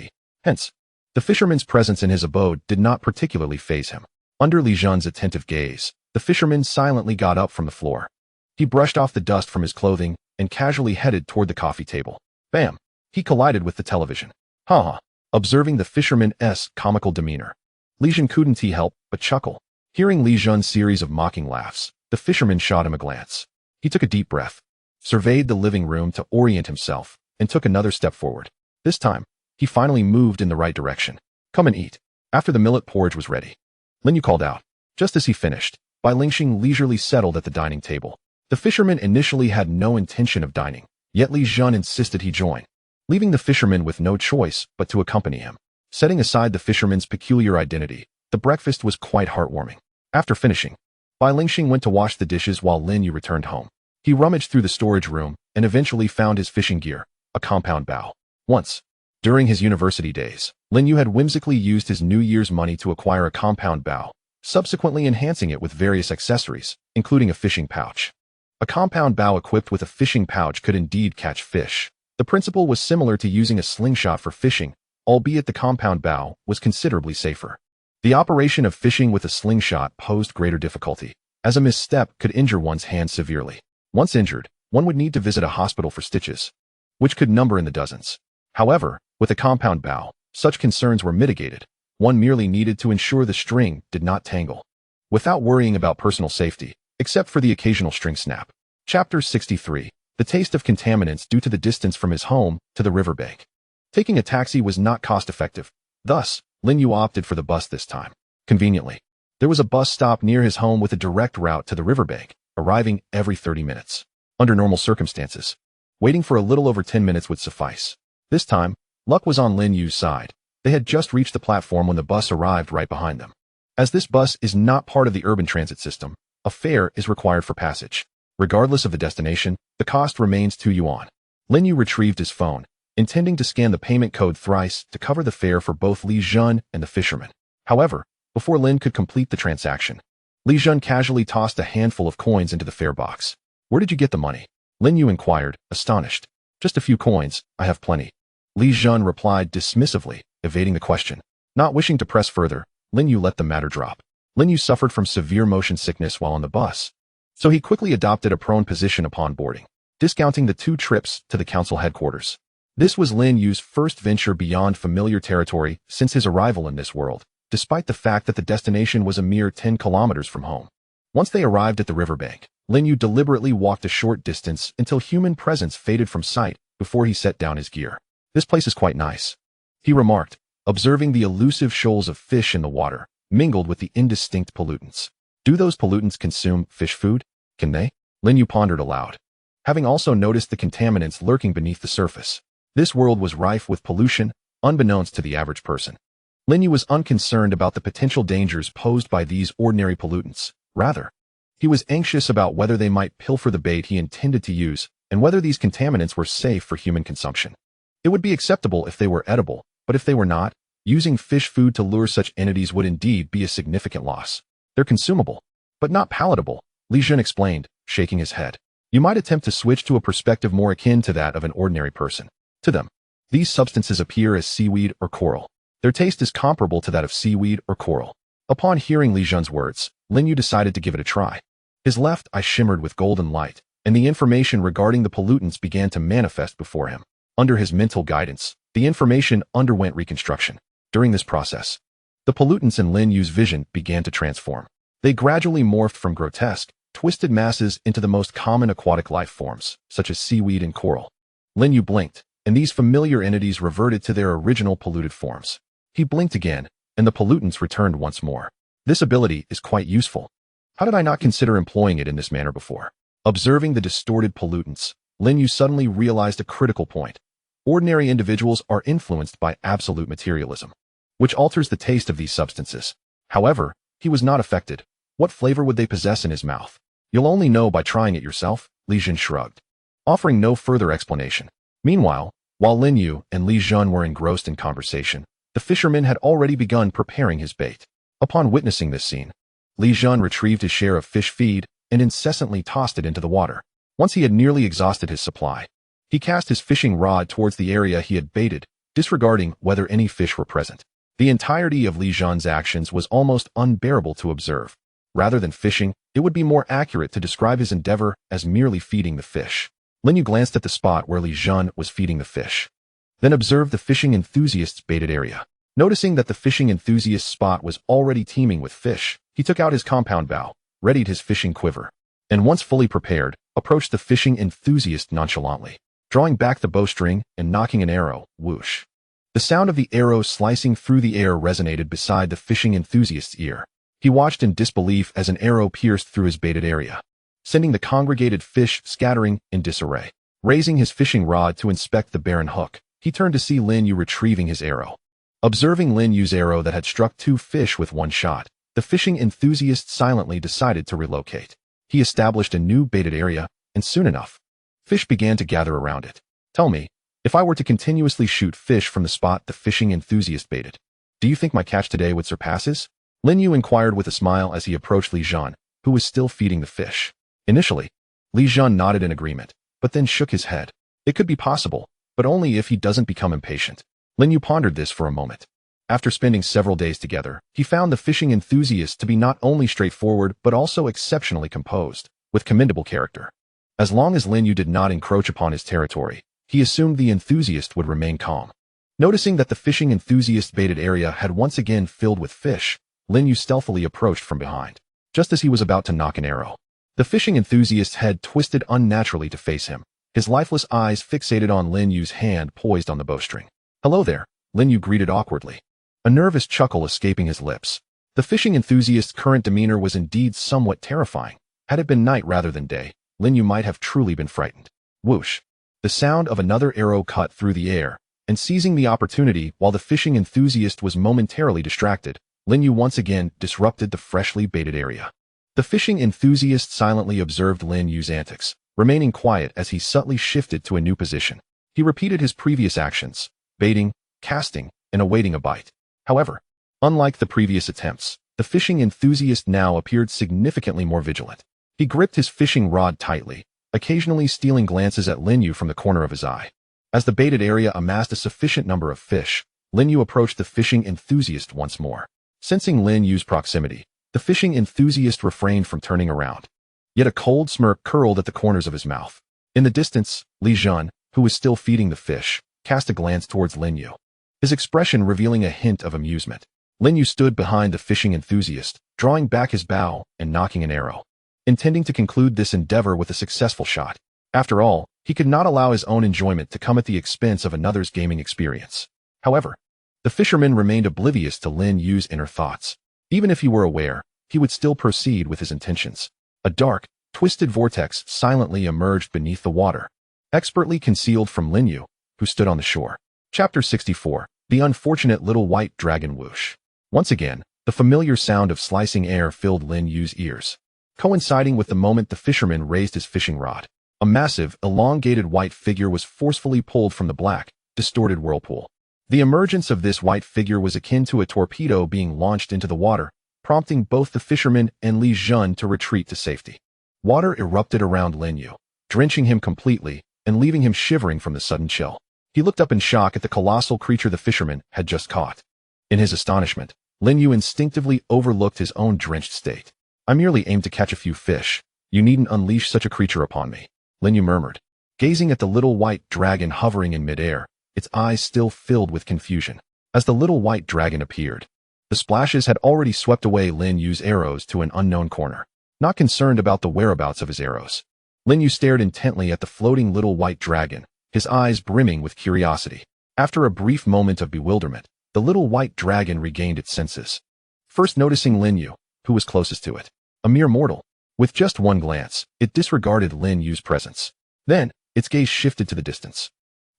Hence, the fisherman's presence in his abode did not particularly faze him. Under Li Jun's attentive gaze, the fisherman silently got up from the floor. He brushed off the dust from his clothing and casually headed toward the coffee table. Bam! He collided with the television. Ha ha! Observing the fisherman's comical demeanor, Li Jun couldn't help but chuckle. Hearing Li Jun's series of mocking laughs, the fisherman shot him a glance. He took a deep breath, surveyed the living room to orient himself, and took another step forward. This time, he finally moved in the right direction. "Come and eat." After the millet porridge was ready, Lin Yu called out. Just as he finished, Bai Lingxing leisurely settled at the dining table. The fisherman initially had no intention of dining, yet Li Jun insisted he join, leaving the fisherman with no choice but to accompany him. Setting aside the fisherman's peculiar identity, the breakfast was quite heartwarming. After finishing, Bai Lingxing went to wash the dishes while Lin Yu returned home. He rummaged through the storage room and eventually found his fishing gear, a compound bow. Once, during his university days, Lin Yu had whimsically used his New Year's money to acquire a compound bow, subsequently enhancing it with various accessories, including a fishing pouch. A compound bow equipped with a fishing pouch could indeed catch fish. The principle was similar to using a slingshot for fishing, albeit the compound bow was considerably safer. The operation of fishing with a slingshot posed greater difficulty, as a misstep could injure one's hand severely. Once injured, one would need to visit a hospital for stitches, which could number in the dozens. However, with a compound bow, such concerns were mitigated. One merely needed to ensure the string did not tangle, without worrying about personal safety, except for the occasional string snap. Chapter 63. The taste of contaminants due to the distance from his home to the riverbank. Taking a taxi was not cost-effective. Thus, Lin Yu opted for the bus this time. Conveniently, there was a bus stop near his home with a direct route to the riverbank, arriving every 30 minutes. Under normal circumstances, waiting for a little over 10 minutes would suffice. This time, luck was on Lin Yu's side. They had just reached the platform when the bus arrived right behind them. As this bus is not part of the urban transit system, a fare is required for passage. Regardless of the destination, the cost remains 2 yuan. Lin Yu retrieved his phone, intending to scan the payment code thrice to cover the fare for both Li Jun and the fisherman. However, before Lin could complete the transaction, Li Jun casually tossed a handful of coins into the fare box. "Where did you get the money?" Lin Yu inquired, astonished. "Just a few coins, I have plenty." Li Jun replied dismissively, evading the question. Not wishing to press further, Lin Yu let the matter drop. Lin Yu suffered from severe motion sickness while on the bus, so he quickly adopted a prone position upon boarding. discounting the 2 trips to the council headquarters. This was Lin Yu's first venture beyond familiar territory since his arrival in this world, despite the fact that the destination was a mere 10 kilometers from home. Once they arrived at the riverbank, Lin You deliberately walked a short distance until human presence faded from sight before he set down his gear. "This place is quite nice," he remarked, observing the elusive shoals of fish in the water, mingled with the indistinct pollutants. "Do those pollutants consume fish food? Can they?" Lin You pondered aloud, having also noticed the contaminants lurking beneath the surface. This world was rife with pollution, unbeknownst to the average person. Lin You was unconcerned about the potential dangers posed by these ordinary pollutants. Rather, he was anxious about whether they might pilfer the bait he intended to use and whether these contaminants were safe for human consumption. It would be acceptable if they were edible, but if they were not, using fish food to lure such entities would indeed be a significant loss. "They're consumable, but not palatable," Li Jun explained, shaking his head. "You might attempt to switch to a perspective more akin to that of an ordinary person. To them, these substances appear as seaweed or coral. Their taste is comparable to that of seaweed or coral." Upon hearing Li Jun's words, Lin You decided to give it a try. His left eye shimmered with golden light, and the information regarding the pollutants began to manifest before him. Under his mental guidance, the information underwent reconstruction. During this process, the pollutants in Lin Yu's vision began to transform. They gradually morphed from grotesque, twisted masses into the most common aquatic life forms, such as seaweed and coral. Lin Yu blinked, and these familiar entities reverted to their original polluted forms. He blinked again, and the pollutants returned once more. "This ability is quite useful. How did I not consider employing it in this manner before?" Observing the distorted pollutants, Lin Yu suddenly realized a critical point. Ordinary individuals are influenced by absolute materialism, which alters the taste of these substances. However, he was not affected. What flavor would they possess in his mouth? "You'll only know by trying it yourself," Li Jun shrugged, offering no further explanation. Meanwhile, while Lin Yu and Li Jun were engrossed in conversation, the fisherman had already begun preparing his bait. Upon witnessing this scene, Li Jun retrieved his share of fish feed and incessantly tossed it into the water. Once he had nearly exhausted his supply, he cast his fishing rod towards the area he had baited, disregarding whether any fish were present. The entirety of Li Jun's actions was almost unbearable to observe. Rather than fishing, it would be more accurate to describe his endeavor as merely feeding the fish. Lin Yu glanced at the spot where Li Jun was feeding the fish, then observed the fishing enthusiast's baited area. Noticing that the fishing enthusiast's spot was already teeming with fish, he took out his compound bow, readied his fishing quiver, and once fully prepared, approached the fishing enthusiast nonchalantly, drawing back the bowstring and knocking an arrow, whoosh. The sound of the arrow slicing through the air resonated beside the fishing enthusiast's ear. He watched in disbelief as an arrow pierced through his baited area, sending the congregated fish scattering in disarray. Raising his fishing rod to inspect the barren hook, he turned to see Lin Yu retrieving his arrow. Observing Lin Yu's arrow that had struck 2 fish with 1 shot, the fishing enthusiast silently decided to relocate. He established a new baited area, and soon enough, fish began to gather around it. "Tell me, if I were to continuously shoot fish from the spot the fishing enthusiast baited, do you think my catch today would surpass his?" Lin Yu inquired with a smile as he approached Li Jun, who was still feeding the fish. Initially, Li Jun nodded in agreement, but then shook his head. "It could be possible, but only if he doesn't become impatient." Lin Yu pondered this for a moment. After spending several days together, he found the fishing enthusiast to be not only straightforward but also exceptionally composed, with commendable character. As long as Lin Yu did not encroach upon his territory, he assumed the enthusiast would remain calm. Noticing that the fishing enthusiast's baited area had once again filled with fish, Lin Yu stealthily approached from behind. Just as he was about to knock an arrow, the fishing enthusiast's head twisted unnaturally to face him, his lifeless eyes fixated on Lin Yu's hand poised on the bowstring. "Hello there," Lin Yu greeted awkwardly, a nervous chuckle escaping his lips. The fishing enthusiast's current demeanor was indeed somewhat terrifying. Had it been night rather than day, Lin Yu might have truly been frightened. Whoosh! The sound of another arrow cut through the air, and seizing the opportunity while the fishing enthusiast was momentarily distracted, Lin Yu once again disrupted the freshly baited area. The fishing enthusiast silently observed Lin Yu's antics, remaining quiet as he subtly shifted to a new position. He repeated his previous actions, baiting, casting, and awaiting a bite. However, unlike the previous attempts, the fishing enthusiast now appeared significantly more vigilant. He gripped his fishing rod tightly, occasionally stealing glances at Lin Yu from the corner of his eye. As the baited area amassed a sufficient number of fish, Lin Yu approached the fishing enthusiast once more. Sensing Lin Yu's proximity, the fishing enthusiast refrained from turning around. Yet a cold smirk curled at the corners of his mouth. In the distance, Li Jun, who was still feeding the fish, cast a glance towards Lin You, his expression revealing a hint of amusement. Lin You stood behind the fishing enthusiast, drawing back his bow and nocking an arrow, intending to conclude this endeavor with a successful shot. After all, he could not allow his own enjoyment to come at the expense of another's gaming experience. However, the fisherman remained oblivious to Lin Yu's inner thoughts. Even if he were aware, he would still proceed with his intentions. A dark, twisted vortex silently emerged beneath the water, expertly concealed from Lin You, who stood on the shore. Chapter 64. The Unfortunate Little White Dragon Whoosh. Once again, the familiar sound of slicing air filled Lin Yu's ears, coinciding with the moment the fisherman raised his fishing rod. A massive, elongated white figure was forcefully pulled from the black, distorted whirlpool. The emergence of this white figure was akin to a torpedo being launched into the water, prompting both the fisherman and Li Jun to retreat to safety. Water erupted around Lin You, drenching him completely and leaving him shivering from the sudden chill. He looked up in shock at the colossal creature the fisherman had just caught. In his astonishment, Lin You instinctively overlooked his own drenched state. "I merely aimed to catch a few fish. You needn't unleash such a creature upon me," Lin You murmured, gazing at the little white dragon hovering in midair, its eyes still filled with confusion. As the little white dragon appeared, the splashes had already swept away Lin Yu's arrows to an unknown corner. Not concerned about the whereabouts of his arrows, Lin Yu stared intently at the floating little white dragon, his eyes brimming with curiosity. After a brief moment of bewilderment, the little white dragon regained its senses, first noticing Lin Yu, who was closest to it, a mere mortal. With just one glance, it disregarded Lin Yu's presence. Then, its gaze shifted to the distance,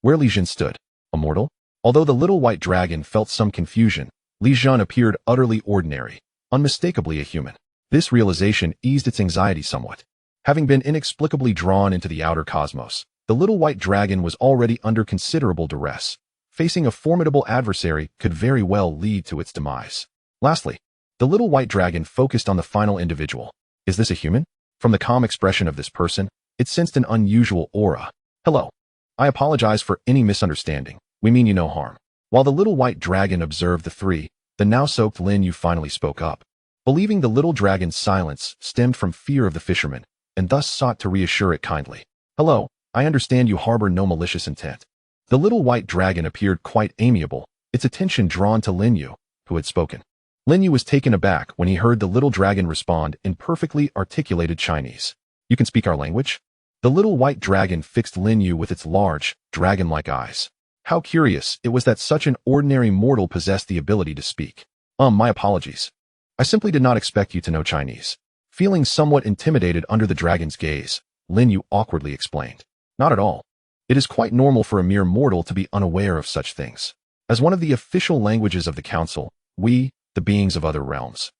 where Li Jun stood. A mortal? Although the little white dragon felt some confusion, Li Jun appeared utterly ordinary, unmistakably a human. This realization eased its anxiety somewhat. Having been inexplicably drawn into the outer cosmos, the little white dragon was already under considerable duress. Facing a formidable adversary could very well lead to its demise. Lastly, the little white dragon focused on the final individual. Is this a human? From the calm expression of this person, it sensed an unusual aura. "Hello. I apologize for any misunderstanding. We mean you no harm." While the little white dragon observed the three, the now-soaked Lin Yu finally spoke up, believing the little dragon's silence stemmed from fear of the fisherman, and thus sought to reassure it kindly. "Hello, I understand you harbor no malicious intent." The little white dragon appeared quite amiable, its attention drawn to Lin Yu, who had spoken. Lin Yu was taken aback when he heard the little dragon respond in perfectly articulated Chinese. "You can speak our language?" The little white dragon fixed Lin Yu with its large, dragon-like eyes. How curious it was that such an ordinary mortal possessed the ability to speak. My apologies. I simply did not expect you to know Chinese." Feeling somewhat intimidated under the dragon's gaze, Lin Yu awkwardly explained. "Not at all. It is quite normal for a mere mortal to be unaware of such things. As one of the official languages of the Council, we, the beings of other realms,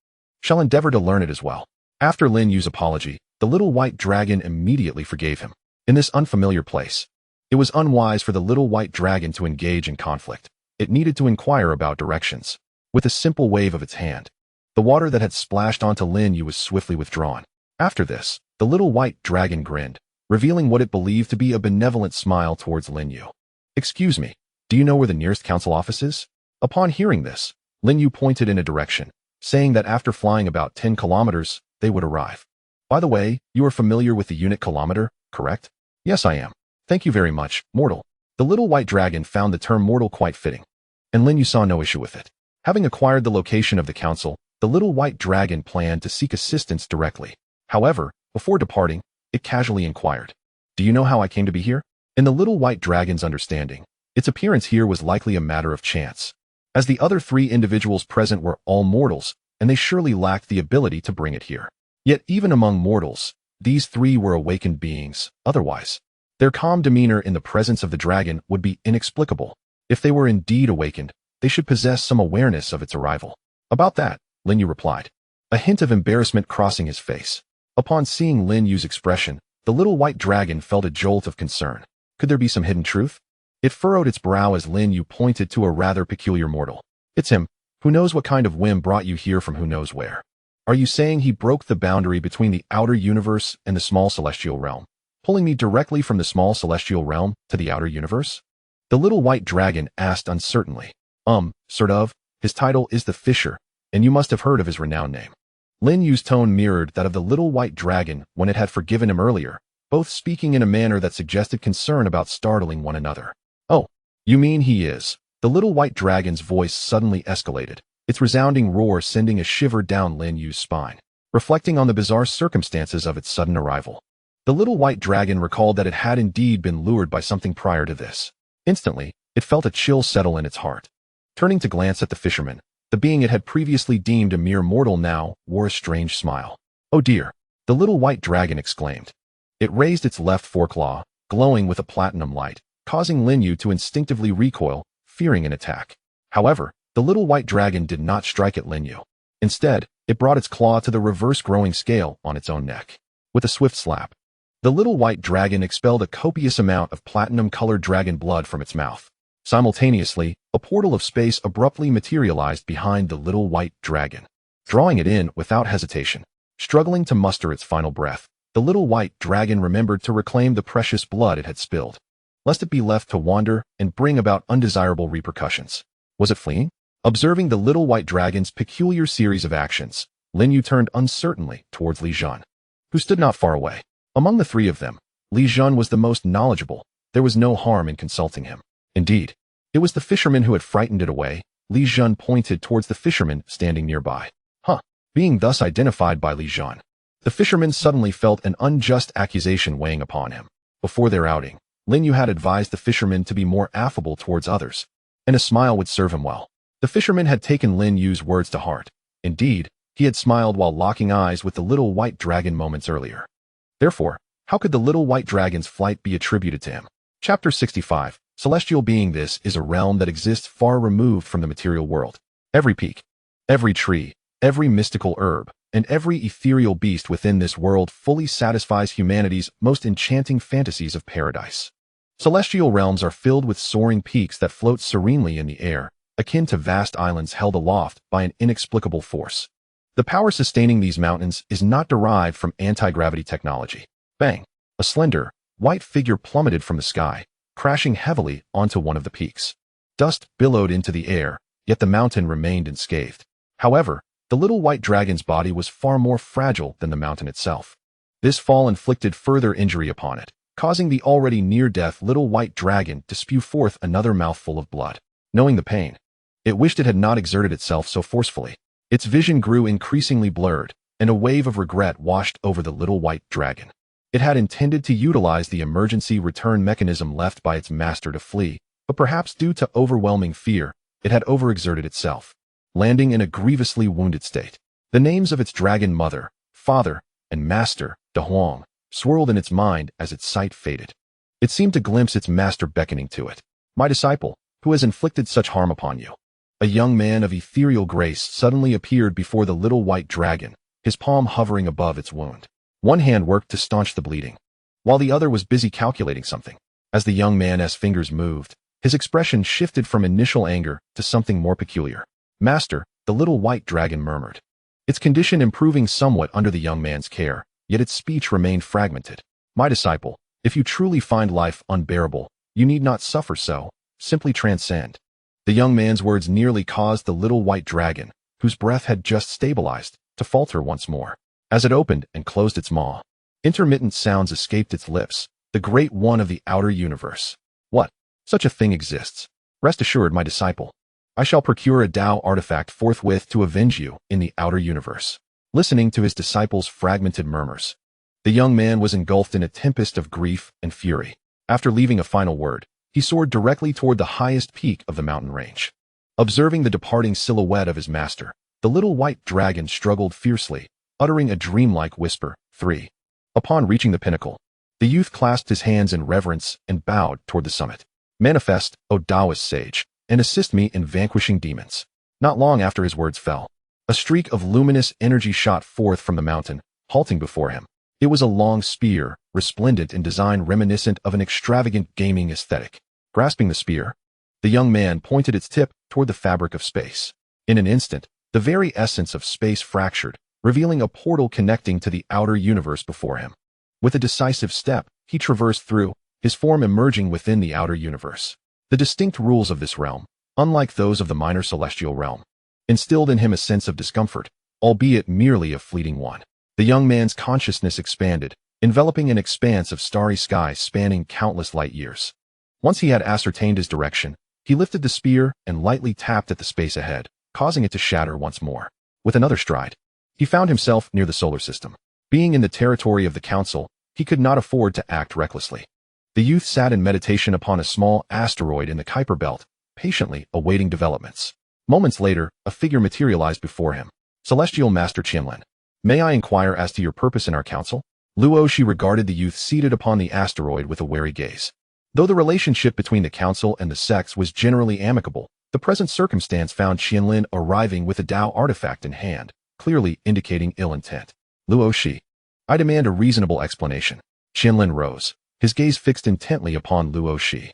shall endeavor to learn it as well." After Lin Yu's apology, the little white dragon immediately forgave him. In this unfamiliar place, it was unwise for the little white dragon to engage in conflict. It needed to inquire about directions. With a simple wave of its hand, the water that had splashed onto Lin Yu was swiftly withdrawn. After this, the little white dragon grinned, revealing what it believed to be a benevolent smile towards Lin Yu. "Excuse me, do you know where the nearest council office is?" Upon hearing this, Lin Yu pointed in a direction, saying that after flying about 10 kilometers, they would arrive. "By the way, you are familiar with the unit kilometer, correct?" "Yes, I am. Thank you very much, mortal." The little white dragon found the term mortal quite fitting, and Lin Yu saw no issue with it. Having acquired the location of the council, the little white dragon planned to seek assistance directly. However, before departing, it casually inquired, "Do you know how I came to be here?" In the little white dragon's understanding, its appearance here was likely a matter of chance, as the other three individuals present were all mortals, and they surely lacked the ability to bring it here. Yet even among mortals, these three were awakened beings. Otherwise, their calm demeanor in the presence of the dragon would be inexplicable. If they were indeed awakened, they should possess some awareness of its arrival. "About that," Lin Yu replied, a hint of embarrassment crossing his face. Upon seeing Lin Yu's expression, the little white dragon felt a jolt of concern. Could there be some hidden truth? It furrowed its brow as Lin Yu pointed to a rather peculiar mortal. "It's him. Who knows what kind of whim brought you here from who knows where? Are you saying he broke the boundary between the outer universe and the small celestial realm, pulling me directly from the small celestial realm to the outer universe?" The little white dragon asked uncertainly. Sort of. His title is the Fisher, and you must have heard of his renowned name." Lin Yu's tone mirrored that of the little white dragon when it had forgiven him earlier, both speaking in a manner that suggested concern about startling one another. "Oh, you mean he is?" The little white dragon's voice suddenly escalated, its resounding roar sending a shiver down Lin Yu's spine, reflecting on the bizarre circumstances of its sudden arrival. The little white dragon recalled that it had indeed been lured by something prior to this. Instantly, it felt a chill settle in its heart. Turning to glance at the fisherman, the being it had previously deemed a mere mortal now wore a strange smile. "Oh dear," the little white dragon exclaimed. It raised its left foreclaw, glowing with a platinum light, causing Lin Yu to instinctively recoil, fearing an attack. However, the little white dragon did not strike at Lin Yu. Instead, it brought its claw to the reverse growing scale on its own neck. With a swift slap, the little white dragon expelled a copious amount of platinum-colored dragon blood from its mouth. Simultaneously, a portal of space abruptly materialized behind the little white dragon, drawing it in without hesitation. Struggling to muster its final breath, the little white dragon remembered to reclaim the precious blood it had spilled, lest it be left to wander and bring about undesirable repercussions. Was it fleeing? Observing the little white dragon's peculiar series of actions, Lin Yu turned uncertainly towards Li Jun, who stood not far away. Among the three of them, Li Jun was the most knowledgeable. There was no harm in consulting him. Indeed, it was the fisherman who had frightened it away. Li Jun pointed towards the fisherman standing nearby. Being thus identified by Li Jun, the fisherman suddenly felt an unjust accusation weighing upon him. Before their outing, Lin Yu had advised the fisherman to be more affable towards others, and a smile would serve him well. The fisherman had taken Lin Yu's words to heart. Indeed, he had smiled while locking eyes with the little white dragon moments earlier. Therefore, how could the little white dragon's flight be attributed to him? Chapter 65. Celestial being. This is a realm that exists far removed from the material world. Every peak, every tree, every mystical herb, and every ethereal beast within this world fully satisfies humanity's most enchanting fantasies of paradise. Celestial realms are filled with soaring peaks that float serenely in the air, akin to vast islands held aloft by an inexplicable force. The power sustaining these mountains is not derived from anti-gravity technology. Bang! A slender, white figure plummeted from the sky, crashing heavily onto one of the peaks. Dust billowed into the air, yet the mountain remained unscathed. However, the little white dragon's body was far more fragile than the mountain itself. This fall inflicted further injury upon it, causing the already near-death little white dragon to spew forth another mouthful of blood. Knowing the pain, it wished it had not exerted itself so forcefully. Its vision grew increasingly blurred, and a wave of regret washed over the little white dragon. It had intended to utilize the emergency return mechanism left by its master to flee, but perhaps due to overwhelming fear, it had overexerted itself, landing in a grievously wounded state. The names of its dragon mother, father, and master, De Huang, swirled in its mind as its sight faded. It seemed to glimpse its master beckoning to it. "My disciple, who has inflicted such harm upon you?" A young man of ethereal grace suddenly appeared before the little white dragon, his palm hovering above its wound. One hand worked to staunch the bleeding, while the other was busy calculating something. As the young man's fingers moved, his expression shifted from initial anger to something more peculiar. "Master," the little white dragon murmured, its condition improving somewhat under the young man's care, yet its speech remained fragmented. "My disciple, if you truly find life unbearable, you need not suffer so, simply transcend." The young man's words nearly caused the little white dragon, whose breath had just stabilized, to falter once more. As it opened and closed its maw, intermittent sounds escaped its lips. "The great one of the outer universe." "What? Such a thing exists. Rest assured, my disciple. I shall procure a Tao artifact forthwith to avenge you in the outer universe." Listening to his disciple's fragmented murmurs, the young man was engulfed in a tempest of grief and fury. After leaving a final word, he soared directly toward the highest peak of the mountain range. Observing the departing silhouette of his master, the little white dragon struggled fiercely, uttering a dreamlike whisper, "3." Upon reaching the pinnacle, the youth clasped his hands in reverence and bowed toward the summit. "Manifest, O Taoist sage, and assist me in vanquishing demons." Not long after his words fell, a streak of luminous energy shot forth from the mountain, halting before him. It was a long spear, resplendent in design reminiscent of an extravagant gaming aesthetic. Grasping the spear, the young man pointed its tip toward the fabric of space. In an instant, the very essence of space fractured, revealing a portal connecting to the outer universe before him. With a decisive step, he traversed through, his form emerging within the outer universe. The distinct rules of this realm, unlike those of the minor celestial realm, instilled in him a sense of discomfort, albeit merely a fleeting one. The young man's consciousness expanded, enveloping an expanse of starry sky spanning countless light years. Once he had ascertained his direction, he lifted the spear and lightly tapped at the space ahead, causing it to shatter once more. With another stride, he found himself near the solar system. Being in the territory of the council, he could not afford to act recklessly. The youth sat in meditation upon a small asteroid in the Kuiper belt, patiently awaiting developments. Moments later, a figure materialized before him. Celestial Master Qianlin. May I inquire as to your purpose in our council? Luo Shi regarded the youth seated upon the asteroid with a wary gaze. Though the relationship between the council and the sects was generally amicable, the present circumstance found Qianlin arriving with a Tao artifact in hand, clearly indicating ill intent. Luo Shi. I demand a reasonable explanation. Qianlin rose, his gaze fixed intently upon Luo Shi.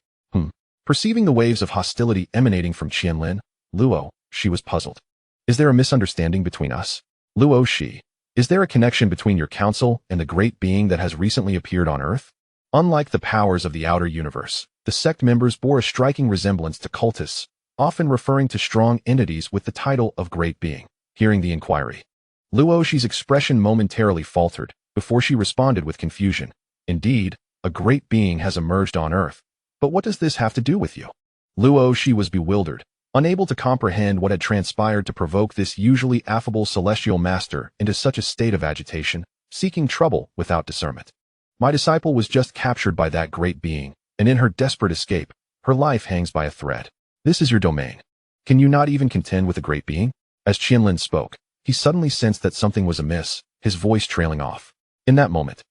Perceiving the waves of hostility emanating from Qianlin, Luo Shi was puzzled. Is there a misunderstanding between us? Luo Shi. Is there a connection between your council and the great being that has recently appeared on Earth? Unlike the powers of the outer universe, the sect members bore a striking resemblance to cultists, often referring to strong entities with the title of great being. Hearing the inquiry, Luo Shi's expression momentarily faltered before she responded with confusion. Indeed, a great being has emerged on Earth. But what does this have to do with you? Luo Shi was bewildered, unable to comprehend what had transpired to provoke this usually affable celestial master into such a state of agitation, seeking trouble without discernment. My disciple was just captured by that great being, and in her desperate escape, her life hangs by a thread. This is your domain. Can you not even contend with a great being? As Qianlin spoke, he suddenly sensed that something was amiss, his voice trailing off. In that moment,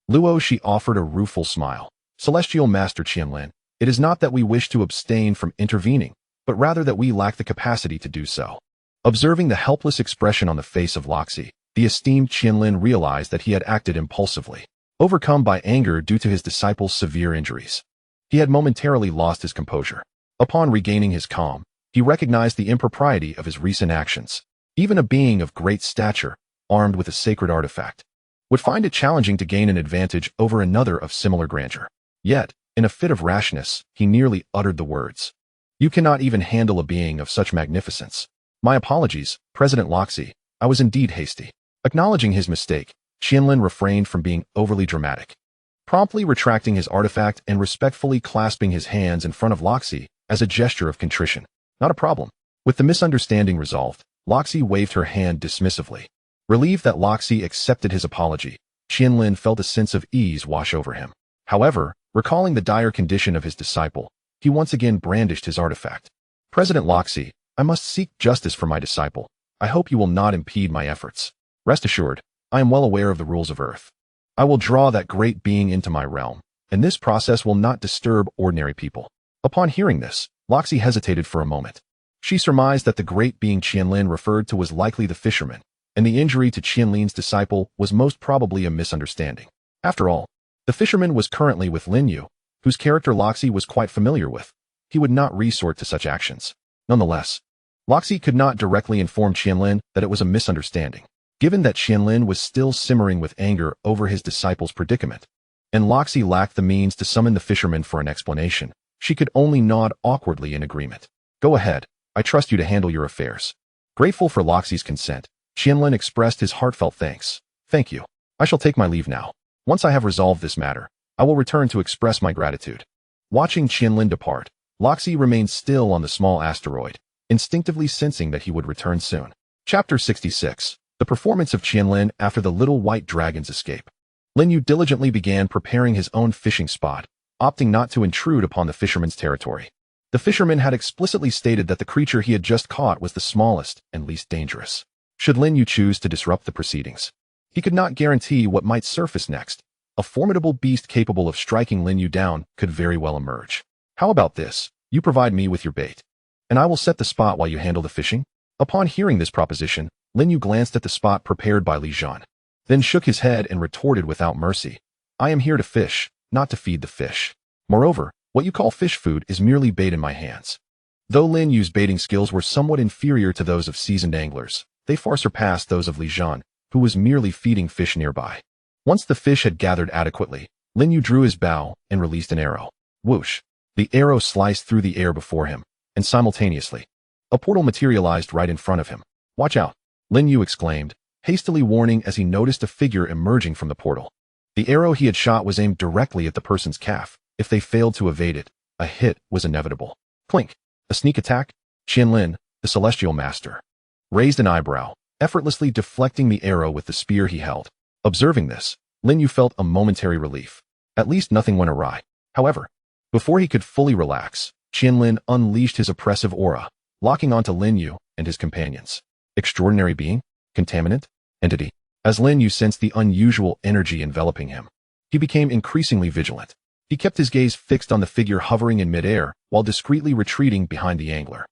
Luo Shi offered a rueful smile. Celestial Master Qianlin, it is not that we wish to abstain from intervening, but rather that we lack the capacity to do so. Observing the helpless expression on the face of Loxi, the esteemed Qianlin realized that he had acted impulsively, overcome by anger due to his disciple's severe injuries. He had momentarily lost his composure. Upon regaining his calm, he recognized the impropriety of his recent actions. Even a being of great stature, armed with a sacred artifact, would find it challenging to gain an advantage over another of similar grandeur. Yet, in a fit of rashness, he nearly uttered the words, "You cannot even handle a being of such magnificence." My apologies, President Loxi, I was indeed hasty. Acknowledging his mistake, Qianlin refrained from being overly dramatic. Promptly retracting his artifact and respectfully clasping his hands in front of Loxi as a gesture of contrition. Not a problem. With the misunderstanding resolved, Loxi waved her hand dismissively. Relieved that Loxi accepted his apology, Qianlin felt a sense of ease wash over him. However, recalling the dire condition of his disciple, he once again brandished his artifact. President Loxi, I must seek justice for my disciple. I hope you will not impede my efforts. Rest assured, I am well aware of the rules of Earth. I will draw that great being into my realm, and this process will not disturb ordinary people. Upon hearing this, Loxi hesitated for a moment. She surmised that the great being Qianlin referred to was likely the fisherman, and the injury to Qianlin's disciple was most probably a misunderstanding. After all, the fisherman was currently with Lin You, whose character Loxi was quite familiar with. He would not resort to such actions. Nonetheless, Loxi could not directly inform Qianlin that it was a misunderstanding, given that Qianlin was still simmering with anger over his disciple's predicament, and Loxi lacked the means to summon the fisherman for an explanation. She could only nod awkwardly in agreement. Go ahead, I trust you to handle your affairs. Grateful for Loxi's consent, Qianlin expressed his heartfelt thanks. Thank you. I shall take my leave now. Once I have resolved this matter, I will return to express my gratitude. Watching Qianlin depart, Loxi remained still on the small asteroid, instinctively sensing that he would return soon. Chapter 66. The performance of Qianlin after the little white dragon's escape. Lin Yu diligently began preparing his own fishing spot, opting not to intrude upon the fisherman's territory. The fisherman had explicitly stated that the creature he had just caught was the smallest and least dangerous. Should Lin Yu choose to disrupt the proceedings, he could not guarantee what might surface next. A formidable beast capable of striking Lin Yu down could very well emerge. How about this? You provide me with your bait, and I will set the spot while you handle the fishing? Upon hearing this proposition, Lin Yu glanced at the spot prepared by Li Zhan, then shook his head and retorted without mercy. I am here to fish, not to feed the fish. Moreover, what you call fish food is merely bait in my hands. Though Lin Yu's baiting skills were somewhat inferior to those of seasoned anglers, they far surpassed those of Li Zhan, who was merely feeding fish nearby. Once the fish had gathered adequately, Lin Yu drew his bow and released an arrow. Whoosh! The arrow sliced through the air before him, and simultaneously, a portal materialized right in front of him. Watch out! Lin Yu exclaimed, hastily warning as he noticed a figure emerging from the portal. The arrow he had shot was aimed directly at the person's calf. If they failed to evade it, a hit was inevitable. Clink. A sneak attack? Lin, the celestial master, raised an eyebrow, effortlessly deflecting the arrow with the spear he held. Observing this, Lin You felt a momentary relief. At least nothing went awry. However, before he could fully relax, Lin unleashed his oppressive aura, locking onto Lin You and his companions. Extraordinary being? Contaminant? Entity? As Lin You sensed the unusual energy enveloping him, he became increasingly vigilant. He kept his gaze fixed on the figure hovering in midair while discreetly retreating behind the angler.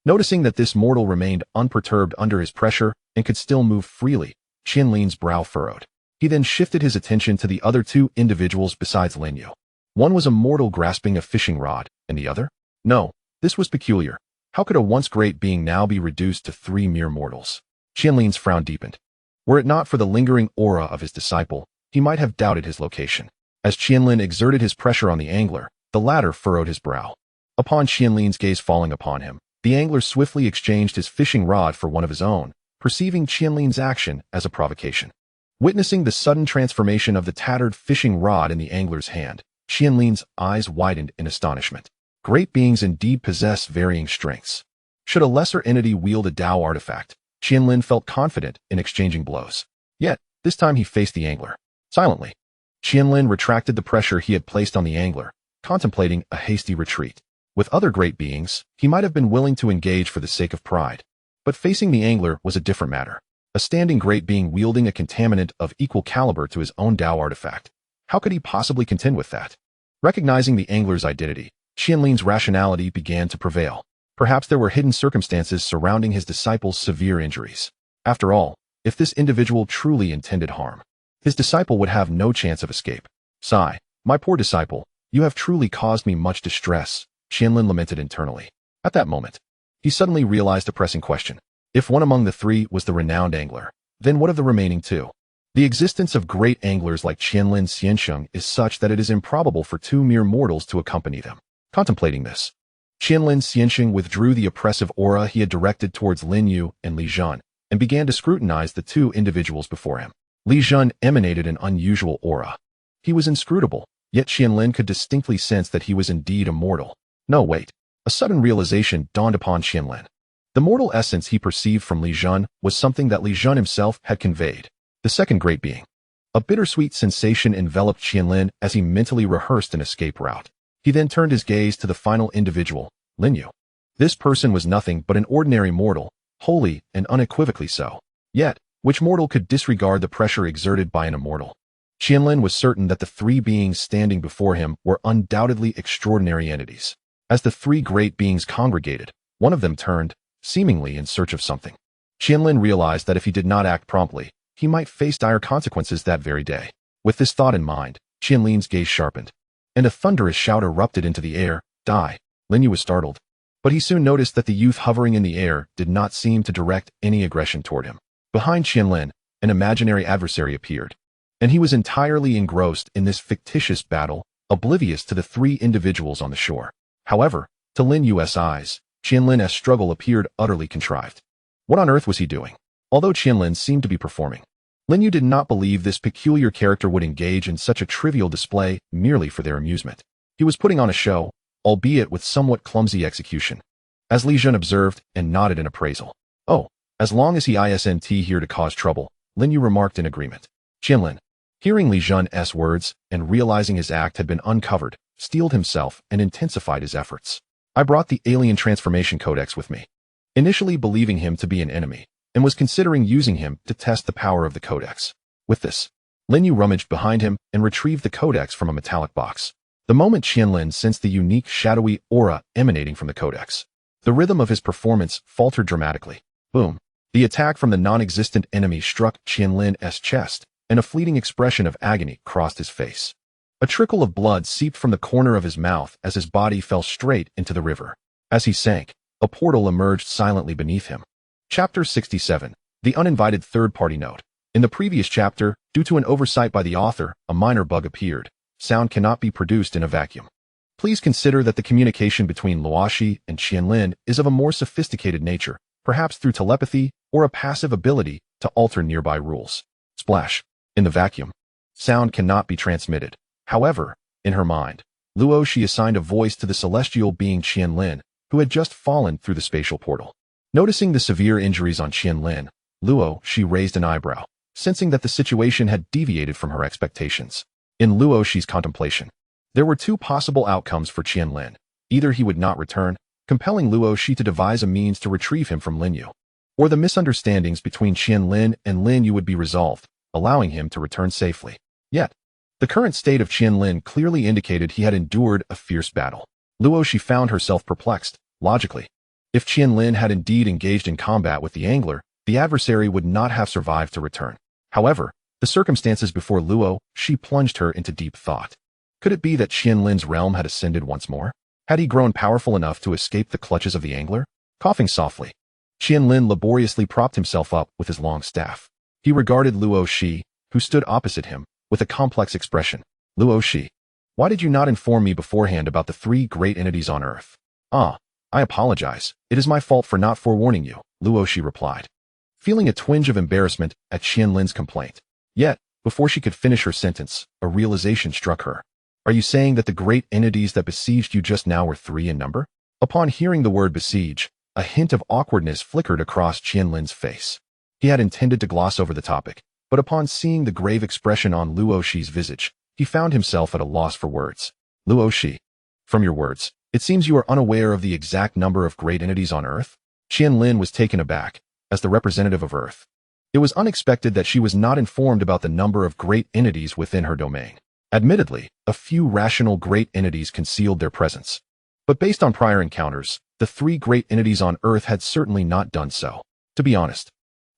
Noticing that this mortal remained unperturbed under his pressure and could still move freely, Lin's brow furrowed. He then shifted his attention to the other two individuals besides Lin You. One was a mortal grasping a fishing rod, and the other? No, this was peculiar. How could a once great being now be reduced to three mere mortals? Lin's frown deepened. Were it not for the lingering aura of his disciple, he might have doubted his location. As Lin exerted his pressure on the angler, the latter furrowed his brow. Upon Lin's gaze falling upon him, the angler swiftly exchanged his fishing rod for one of his own, perceiving Lin's action as a provocation. Witnessing the sudden transformation of the tattered fishing rod in the angler's hand, Lin's eyes widened in astonishment. Great beings indeed possess varying strengths. Should a lesser entity wield a Tao artifact, Lin felt confident in exchanging blows. Yet, this time he faced the angler. Silently, Lin retracted the pressure he had placed on the angler, contemplating a hasty retreat. With other great beings, he might have been willing to engage for the sake of pride. But facing the angler was a different matter. A standing great being wielding a contaminant of equal caliber to his own Tao artifact. How could he possibly contend with that? Recognizing the angler's identity, Lin's rationality began to prevail. Perhaps there were hidden circumstances surrounding his disciple's severe injuries. After all, if this individual truly intended harm, his disciple would have no chance of escape. Sigh, my poor disciple, you have truly caused me much distress, Lin lamented internally. At that moment, he suddenly realized a pressing question. If one among the three was the renowned angler, then what of the remaining two? The existence of great anglers like Lin Xiansheng is such that it is improbable for two mere mortals to accompany them. Contemplating this, Lin Xiansheng withdrew the oppressive aura he had directed towards Lin You and Li Zhen, and began to scrutinize the two individuals before him. Li Zhen emanated an unusual aura. He was inscrutable, yet Lin could distinctly sense that he was indeed a mortal. No, wait. A sudden realization dawned upon Lin. The mortal essence he perceived from Li Zhen was something that Li Zhen himself had conveyed. The second great being. A bittersweet sensation enveloped Lin as he mentally rehearsed an escape route. He then turned his gaze to the final individual, Lin You. This person was nothing but an ordinary mortal, wholly and unequivocally so. Yet, which mortal could disregard the pressure exerted by an immortal? Lin was certain that the three beings standing before him were undoubtedly extraordinary entities. As the three great beings congregated, one of them turned, seemingly in search of something. Lin realized that if he did not act promptly, he might face dire consequences that very day. With this thought in mind, Lin's gaze sharpened, and a thunderous shout erupted into the air. Die! Lin You was startled, but he soon noticed that the youth hovering in the air did not seem to direct any aggression toward him. Behind Lin, an imaginary adversary appeared, and he was entirely engrossed in this fictitious battle, oblivious to the three individuals on the shore. However, to Lin Yu's eyes, Lin's struggle appeared utterly contrived. What on earth was he doing? Although Lin seemed to be performing, Lin You did not believe this peculiar character would engage in such a trivial display merely for their amusement. He was putting on a show, albeit with somewhat clumsy execution. As Li Zhen observed and nodded in appraisal. Oh, as long as he isn't here to cause trouble, Lin You remarked in agreement. Lin, hearing Li Zhen's words and realizing his act had been uncovered, steeled himself and intensified his efforts. I brought the alien transformation codex with me, initially believing him to be an enemy, and was considering using him to test the power of the codex. With this, Lin You rummaged behind him and retrieved the codex from a metallic box. The moment Lin sensed the unique shadowy aura emanating from the codex, the rhythm of his performance faltered dramatically. Boom! The attack from the non-existent enemy struck Lin's chest, and a fleeting expression of agony crossed his face. A trickle of blood seeped from the corner of his mouth as his body fell straight into the river. As he sank, a portal emerged silently beneath him. Chapter 67. The Uninvited Third-Party Note. In the previous chapter, due to an oversight by the author, a minor bug appeared. Sound cannot be produced in a vacuum. Please consider that the communication between Luoshi and Lin is of a more sophisticated nature, perhaps through telepathy or a passive ability to alter nearby rules. Splash. In the vacuum, Sound cannot be transmitted. However, in her mind, Luo Shi assigned a voice to the celestial being Lin, who had just fallen through the spatial portal. Noticing the severe injuries on Lin, Luo Shi raised an eyebrow, sensing that the situation had deviated from her expectations. In Luo Shi's contemplation, there were two possible outcomes for Lin. Either he would not return, compelling Luo Shi to devise a means to retrieve him from Lin You, or the misunderstandings between Lin and Lin You would be resolved, allowing him to return safely. Yet, the current state of Lin clearly indicated he had endured a fierce battle. Luo Shi found herself perplexed. Logically, if Lin had indeed engaged in combat with the angler, the adversary would not have survived to return. However, the circumstances before Luo Shi plunged her into deep thought. Could it be that Lin's realm had ascended once more? Had he grown powerful enough to escape the clutches of the angler? Coughing softly, Lin laboriously propped himself up with his long staff. He regarded Luo Shi, who stood opposite him, with a complex expression. Luo Shi, why did you not inform me beforehand about the three great entities on Earth? I apologize. It is my fault for not forewarning you, Luo Shi replied, feeling a twinge of embarrassment at Lin's complaint. Yet, before she could finish her sentence, a realization struck her. Are you saying that the great entities that besieged you just now were 3 in number? Upon hearing the word besiege, a hint of awkwardness flickered across Lin's face. He had intended to gloss over the topic, but upon seeing the grave expression on Luo Shi's visage, he found himself at a loss for words. Luo Shi, from your words, it seems you are unaware of the exact number of great entities on Earth? Lin was taken aback. As the representative of Earth, it was unexpected that she was not informed about the number of great entities within her domain. Admittedly, a few rational great entities concealed their presence. But based on prior encounters, the 3 great entities on Earth had certainly not done so. To be honest,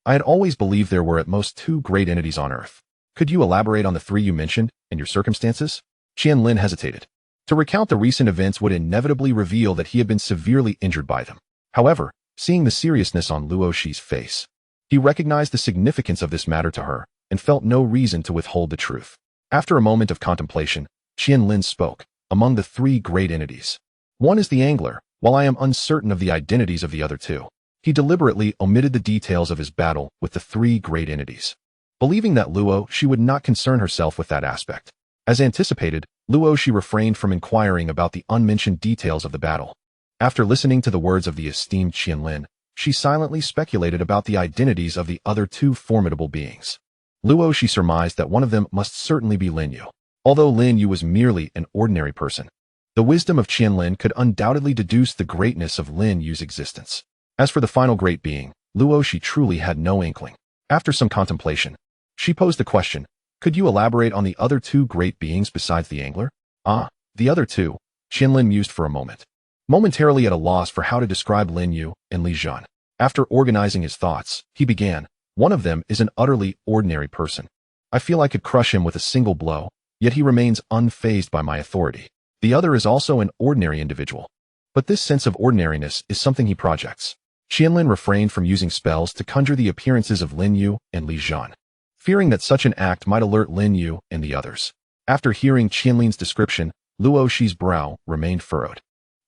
I had always believed there were at most 2 great entities on Earth. Could you elaborate on the 3 you mentioned and your circumstances? Lin hesitated. To recount the recent events would inevitably reveal that he had been severely injured by them. However, seeing the seriousness on Luo Shi's face, he recognized the significance of this matter to her and felt no reason to withhold the truth. After a moment of contemplation, Lin spoke. Among the 3 great entities, one is the angler. While I am uncertain of the identities of the other 2, he deliberately omitted the details of his battle with the 3 great entities, believing that Luo Shi would not concern herself with that aspect. As anticipated, Luo Shi refrained from inquiring about the unmentioned details of the battle. After listening to the words of the esteemed Lin, she silently speculated about the identities of the other 2 formidable beings. Luo Shi surmised that one of them must certainly be Lin You. Although Lin You was merely an ordinary person, the wisdom of Lin could undoubtedly deduce the greatness of Lin Yu's existence. As for the final great being, Luo Shi truly had no inkling. After some contemplation, she posed the question, could you elaborate on the other 2 great beings besides the angler? The other 2, Lin mused for a moment, momentarily at a loss for how to describe Lin You and Li Zhan. After organizing his thoughts, he began, one of them is an utterly ordinary person. I feel I could crush him with a single blow, yet he remains unfazed by my authority. The other is also an ordinary individual, but this sense of ordinariness is something he projects. Lin refrained from using spells to conjure the appearances of Lin You and Li Zhan, fearing that such an act might alert Lin You and the others. After hearing Lin's description, Luo Shi's brow remained furrowed.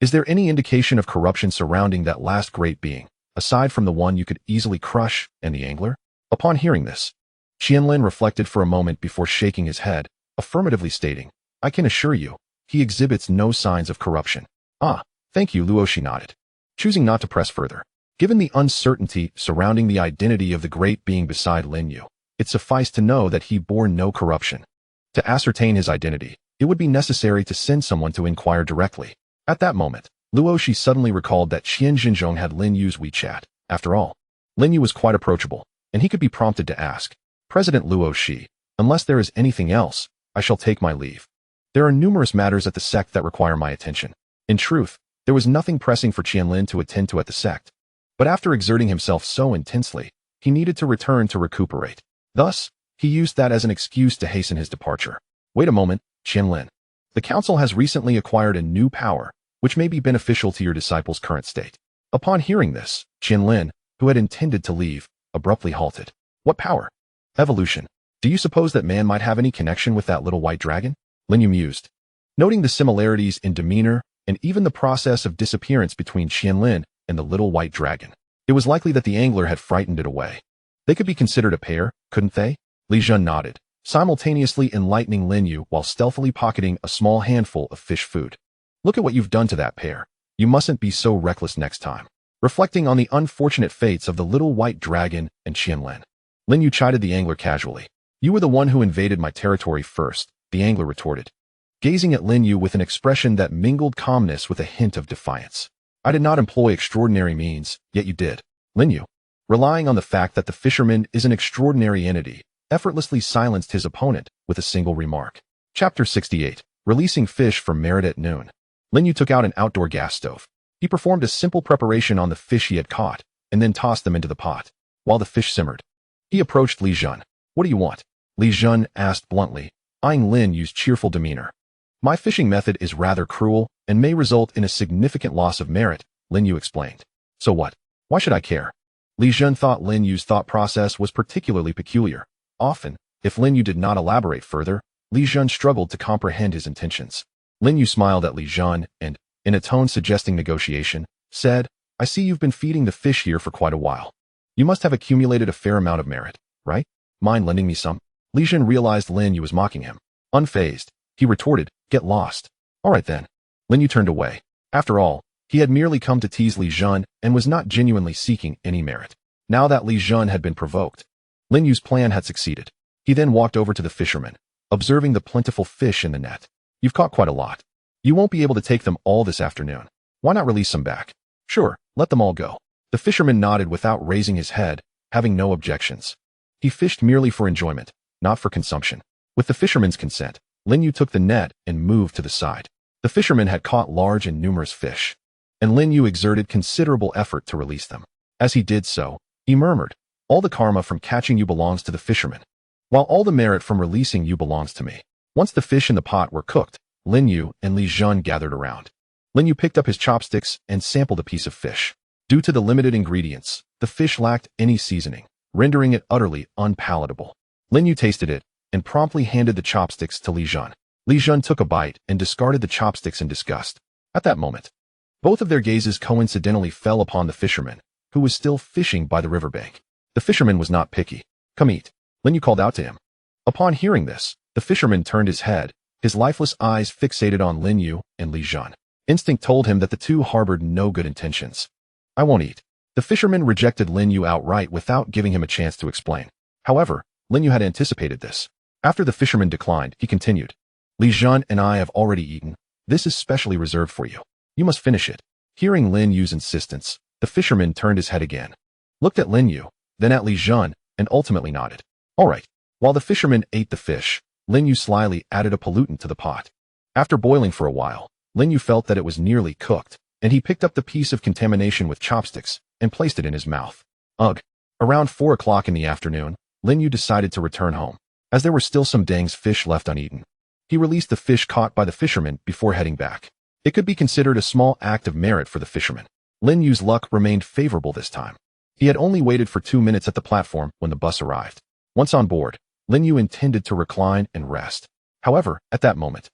Is there any indication of corruption surrounding that last great being, aside from the one you could easily crush and the angler? Upon hearing this, Lin reflected for a moment before shaking his head, affirmatively stating, I can assure you, he exhibits no signs of corruption. Thank you, Luo Shi nodded, choosing not to press further. Given the uncertainty surrounding the identity of the great being beside Lin You, it sufficed to know that he bore no corruption. To ascertain his identity, it would be necessary to send someone to inquire directly. At that moment, Luo Shi suddenly recalled that Qian Xinzhong had Lin Yu's WeChat. After all, Lin Yu was quite approachable, and he could be prompted to ask, President Luo Shi, unless there is anything else, I shall take my leave. There are numerous matters at the sect that require my attention. In truth, there was nothing pressing for Lin to attend to at the sect. But after exerting himself so intensely, he needed to return to recuperate. Thus, he used that as an excuse to hasten his departure. Wait a moment, Lin. The council has recently acquired a new power, which may be beneficial to your disciple's current state. Upon hearing this, Lin, who had intended to leave, abruptly halted. What power? Evolution. Do you suppose that man might have any connection with that little white dragon? Lin Yu mused, noting the similarities in demeanor and even the process of disappearance between Lin and the little white dragon. It was likely that the angler had frightened it away. They could be considered a pair, couldn't they? Li Zhan nodded, simultaneously enlightening Lin You while stealthily pocketing a small handful of fish food. Look at what you've done to that pair. You mustn't be so reckless next time. Reflecting on the unfortunate fates of the little white dragon and Qianlin, Lin You chided the angler casually. You were the one who invaded my territory first, the angler retorted, gazing at Lin You with an expression that mingled calmness with a hint of defiance. I did not employ extraordinary means, yet you did. Lin You, relying on the fact that the fisherman is an extraordinary entity, effortlessly silenced his opponent with a single remark. Chapter 68. Releasing fish from merit at noon. Lin You took out an outdoor gas stove. He performed a simple preparation on the fish he had caught, and then tossed them into the pot. While the fish simmered, he approached Li Jun. What do you want? Li Jun asked bluntly, eyeing Lin Yu's cheerful demeanor. My fishing method is rather cruel and may result in a significant loss of merit, Lin Yu explained. So what? Why should I care? Li Jun thought Lin Yu's thought process was particularly peculiar. Often, if Lin Yu did not elaborate further, Li Jun struggled to comprehend his intentions. Lin Yu smiled at Li Jun and, in a tone suggesting negotiation, said, I see you've been feeding the fish here for quite a while. You must have accumulated a fair amount of merit, right? Mind lending me some? Li Jun realized Lin Yu was mocking him. Unfazed, he retorted, get lost. All right then. Lin Yu turned away. After all, he had merely come to tease Li Jun and was not genuinely seeking any merit. Now that Li Jun had been provoked, Lin Yu's plan had succeeded. He then walked over to the fisherman, observing the plentiful fish in the net. You've caught quite a lot. You won't be able to take them all this afternoon. Why not release some back? Sure, let them all go. The fisherman nodded without raising his head, having no objections. He fished merely for enjoyment, not for consumption. With the fisherman's consent, Lin Yu took the net and moved to the side. The fisherman had caught large and numerous fish, and Lin Yu exerted considerable effort to release them. As he did so, he murmured, all the karma from catching you belongs to the fisherman, while all the merit from releasing you belongs to me. Once the fish in the pot were cooked, Lin Yu and Li Jun gathered around. Lin Yu picked up his chopsticks and sampled a piece of fish. Due to the limited ingredients, the fish lacked any seasoning, rendering it utterly unpalatable. Lin Yu tasted it and promptly handed the chopsticks to Li Jun. Li Jun took a bite and discarded the chopsticks in disgust. At that moment, both of their gazes coincidentally fell upon the fisherman, who was still fishing by the riverbank. The fisherman was not picky. Come eat. Lin Yu called out to him. Upon hearing this, the fisherman turned his head, his lifeless eyes fixated on Lin Yu and Li Jun. Instinct told him that the two harbored no good intentions. I won't eat. The fisherman rejected Lin Yu outright without giving him a chance to explain. However, Lin Yu had anticipated this. After the fisherman declined, he continued. Li Jun and I have already eaten. This is specially reserved for you. You must finish it. Hearing Lin Yu's insistence, the fisherman turned his head again, looked at Lin Yu, then at Li Jun, and ultimately nodded. All right. While the fisherman ate the fish, Lin Yu slyly added a pollutant to the pot. After boiling for a while, Lin Yu felt that it was nearly cooked, and he picked up the piece of contamination with chopsticks and placed it in his mouth. Ugh. Around 4 o'clock in the afternoon, Lin Yu decided to return home, as there were still some Dang's fish left uneaten. He released the fish caught by the fisherman before heading back. It could be considered a small act of merit for the fisherman. Lin Yu's luck remained favorable this time. He had only waited for 2 minutes at the platform when the bus arrived. Once on board, Lin Yu intended to recline and rest. However, at that moment,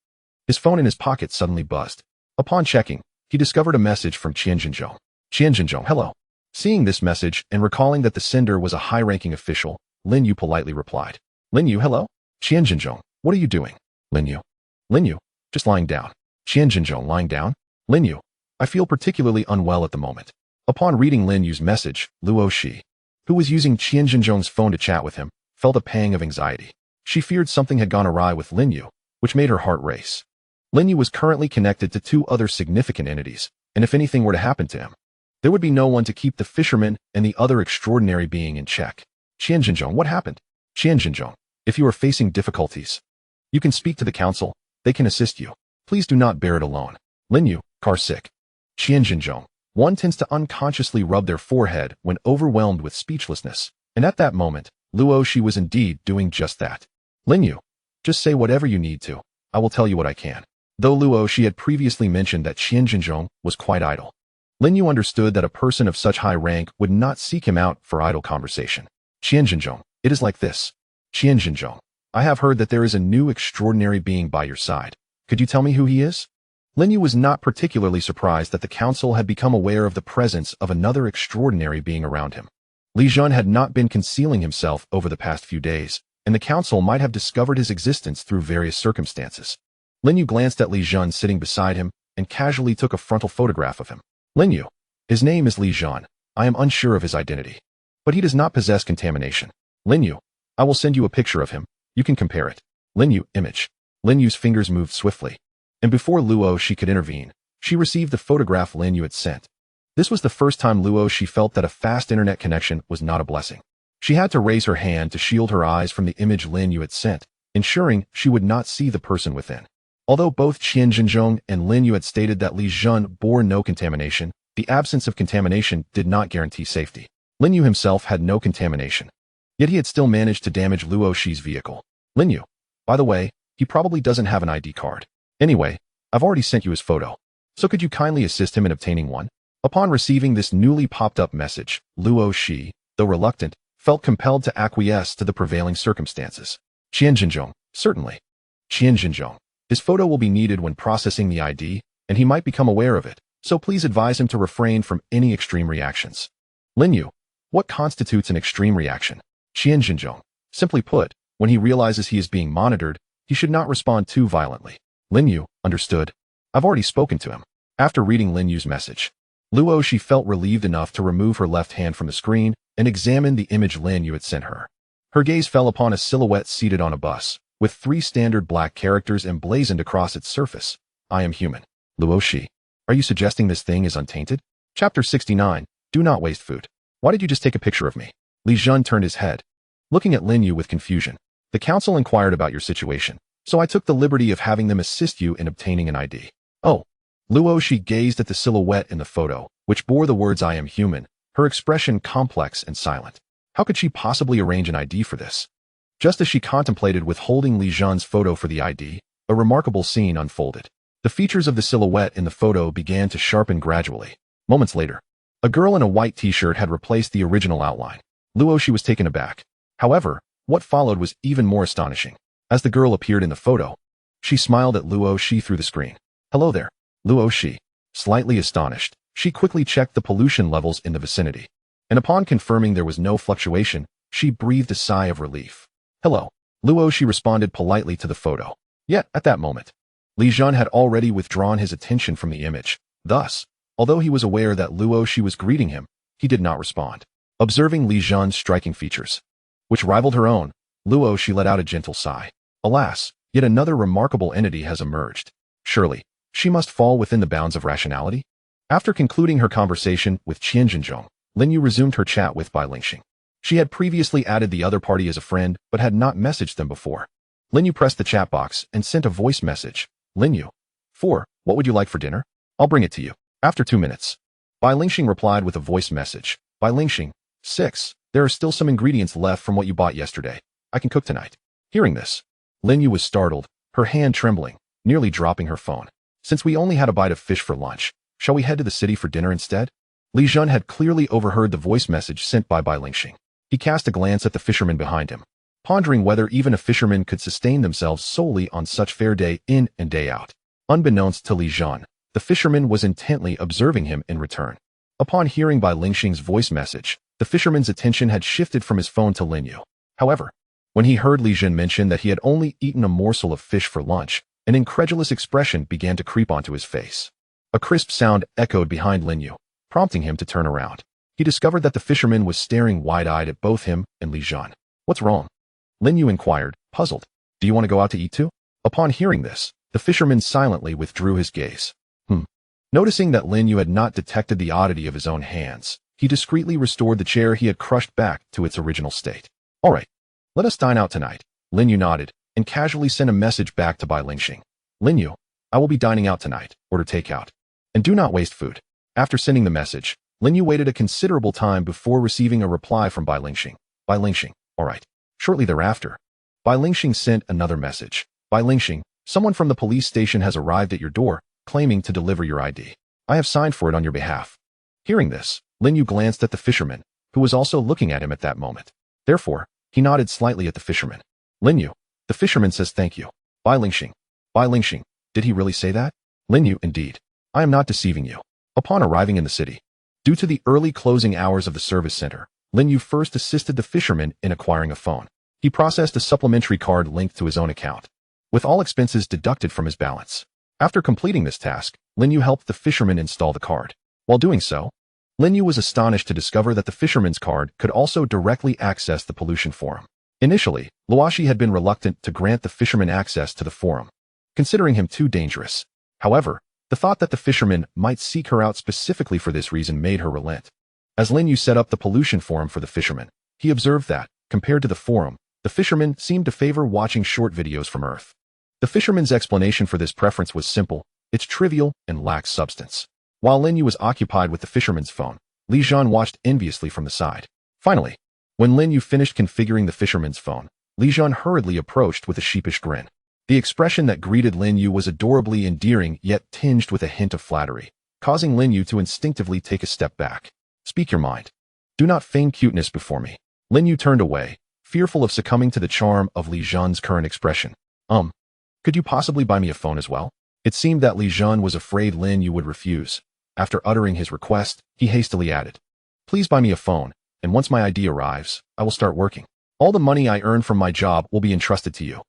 his phone in his pocket suddenly buzzed. Upon checking, he discovered a message from Qianzhenzhong. Qianzhenzhong, hello. Seeing this message and recalling that the sender was a high-ranking official, Lin Yu politely replied. Lin Yu, hello? Qianzhenzhong, what are you doing? Lin Yu. Lin Yu, just lying down. Qianzhenzhong, lying down? Lin Yu, I feel particularly unwell at the moment. Upon reading Lin Yu's message, Luo Shi, who was using Qianzhenzhong's phone to chat with him, felt a pang of anxiety. She feared something had gone awry with Lin Yu, which made her heart race. Lin Yu was currently connected to 2 other significant entities, and if anything were to happen to him, there would be no one to keep the fisherman and the other extraordinary being in check. Qianzhenzhong, what happened? Qianzhenzhong, if you are facing difficulties, you can speak to the council. They can assist you. Please do not bear it alone. Lin Yu, car sick. Qianzhenzhong, one tends to unconsciously rub their forehead when overwhelmed with speechlessness, and at that moment, Luo Shi was indeed doing just that. Lin Yu, just say whatever you need to. I will tell you what I can. Though Luo Shi had previously mentioned that Qianzhenzhong was quite idle, Lin Yu understood that a person of such high rank would not seek him out for idle conversation. Qianzhenzhong, it is like this. Qianzhenzhong, I have heard that there is a new extraordinary being by your side. Could you tell me who he is? Lin Yu was not particularly surprised that the council had become aware of the presence of another extraordinary being around him. Li Jun had not been concealing himself over the past few days, and the council might have discovered his existence through various circumstances. Lin You glanced at Li Jun sitting beside him and casually took a frontal photograph of him. Lin You. His name is Li Jun. I am unsure of his identity. But he does not possess contamination. Lin You. I will send you a picture of him. You can compare it. Lin You. Image. Lin Yu's fingers moved swiftly. And before Luo she could intervene, she received the photograph Lin You had sent. This was the first time Luo she felt that a fast internet connection was not a blessing. She had to raise her hand to shield her eyes from the image Lin You had sent, ensuring she would not see the person within. Although both Qian Zhenzhong and Lin You had stated that Li Jun bore no contamination, the absence of contamination did not guarantee safety. Lin You himself had no contamination. Yet he had still managed to damage Luo Shi's vehicle. Lin You. By the way, he probably doesn't have an ID card. Anyway, I've already sent you his photo. So could you kindly assist him in obtaining one? Upon receiving this newly popped-up message, Luo Shi, though reluctant, felt compelled to acquiesce to the prevailing circumstances. Qian Zhenzhong. Certainly. Qian Zhenzhong. His photo will be needed when processing the ID, and he might become aware of it, so please advise him to refrain from any extreme reactions. Lin You. What constitutes an extreme reaction? Qian Zhenzhong. Simply put, when he realizes he is being monitored, he should not respond too violently. Lin You. Understood. I've already spoken to him. After reading Lin Yu's message, Luo Shi felt relieved enough to remove her left hand from the screen and examine the image Lin You had sent her. Her gaze fell upon a silhouette seated on a bus, with 3 standard black characters emblazoned across its surface. I am human. Luo Shi. Are you suggesting this thing is untainted? Chapter 69. Do not waste food. Why did you just take a picture of me? Li Jun turned his head, looking at Lin You with confusion. The council inquired about your situation, so I took the liberty of having them assist you in obtaining an ID. Oh. Luo Shi gazed at the silhouette in the photo, which bore the words I am human, her expression complex and silent. How could she possibly arrange an ID for this? Just as she contemplated withholding Li Jun's photo for the ID, a remarkable scene unfolded. The features of the silhouette in the photo began to sharpen gradually. Moments later, a girl in a white t-shirt had replaced the original outline. Luo Shi was taken aback. However, what followed was even more astonishing. As the girl appeared in the photo, she smiled at Luo Shi through the screen. Hello there. Luo Shi. Slightly astonished, she quickly checked the pollution levels in the vicinity. And upon confirming there was no fluctuation, she breathed a sigh of relief. Hello. Luo Shi responded politely to the photo. Yet, at that moment, Li Jun had already withdrawn his attention from the image. Thus, although he was aware that Luo Shi was greeting him, he did not respond. Observing Li Jun's striking features, which rivaled her own, Luo Shi let out a gentle sigh. Alas, yet another remarkable entity has emerged. Surely, she must fall within the bounds of rationality? After concluding her conversation with Qian Zhenzhong, Lin You resumed her chat with Bai Lingxing. She had previously added the other party as a friend, but had not messaged them before. Lin You pressed the chat box and sent a voice message. Lin You. 4. What would you like for dinner? I'll bring it to you. After 2 minutes. Bai Lingxing replied with a voice message. Bai Lingxing. 6. There are still some ingredients left from what you bought yesterday. I can cook tonight. Hearing this, Lin You was startled, her hand trembling, nearly dropping her phone. Since we only had a bite of fish for lunch, shall we head to the city for dinner instead? Li Jun had clearly overheard the voice message sent by Bai Lingxing. He cast a glance at the fisherman behind him, pondering whether even a fisherman could sustain themselves solely on such fare day in and day out. Unbeknownst to Li Jun, the fisherman was intently observing him in return. Upon hearing Bai Lingxing's voice message, the fisherman's attention had shifted from his phone to Lin You. However, when he heard Li Jun mention that he had only eaten a morsel of fish for lunch, an incredulous expression began to creep onto his face. A crisp sound echoed behind Lin You, prompting him to turn around. He discovered that the fisherman was staring wide-eyed at both him and Li Jun. What's wrong? Lin You inquired, puzzled. Do you want to go out to eat too? Upon hearing this, the fisherman silently withdrew his gaze. Noticing that Lin You had not detected the oddity of his own hands, he discreetly restored the chair he had crushed back to its original state. All right, let us dine out tonight. Lin You nodded, and casually sent a message back to Bai Lingxing. Lin You, I will be dining out tonight. Order takeout. And do not waste food. After sending the message, Lin You waited a considerable time before receiving a reply from Bai Lingxing. Bai Lingxing, all right. Shortly thereafter, Bai Lingxing sent another message. Bai Lingxing, someone from the police station has arrived at your door, claiming to deliver your ID. I have signed for it on your behalf. Hearing this, Lin You glanced at the fisherman, who was also looking at him at that moment. Therefore, he nodded slightly at the fisherman. Lin You, the fisherman says thank you. Bai Lingxing. Bai Lingxing, did he really say that? Lin You, indeed. I am not deceiving you. Upon arriving in the city, due to the early closing hours of the service center, Lin You first assisted the fisherman in acquiring a phone. He processed a supplementary card linked to his own account, with all expenses deducted from his balance. After completing this task, Lin You helped the fisherman install the card. While doing so, Lin You was astonished to discover that the fisherman's card could also directly access the pollution forum. Initially, Luoshi had been reluctant to grant the fisherman access to the forum, considering him too dangerous. However, the thought that the fisherman might seek her out specifically for this reason made her relent. As Lin You set up the pollution forum for the fisherman, he observed that, compared to the forum, the fisherman seemed to favor watching short videos from Earth. The fisherman's explanation for this preference was simple: it's trivial and lacks substance. While Lin You was occupied with the fisherman's phone, Li Zhan watched enviously from the side. Finally, when Lin You finished configuring the fisherman's phone, Li Zhan hurriedly approached with a sheepish grin. The expression that greeted Lin You was adorably endearing yet tinged with a hint of flattery, causing Lin You to instinctively take a step back. Speak your mind. Do not feign cuteness before me. Lin You turned away, fearful of succumbing to the charm of Li Zhan's current expression. Could you possibly buy me a phone as well? It seemed that Li Zhan was afraid Lin You would refuse. After uttering his request, he hastily added, please buy me a phone, and once my ID arrives, I will start working. All the money I earn from my job will be entrusted to you.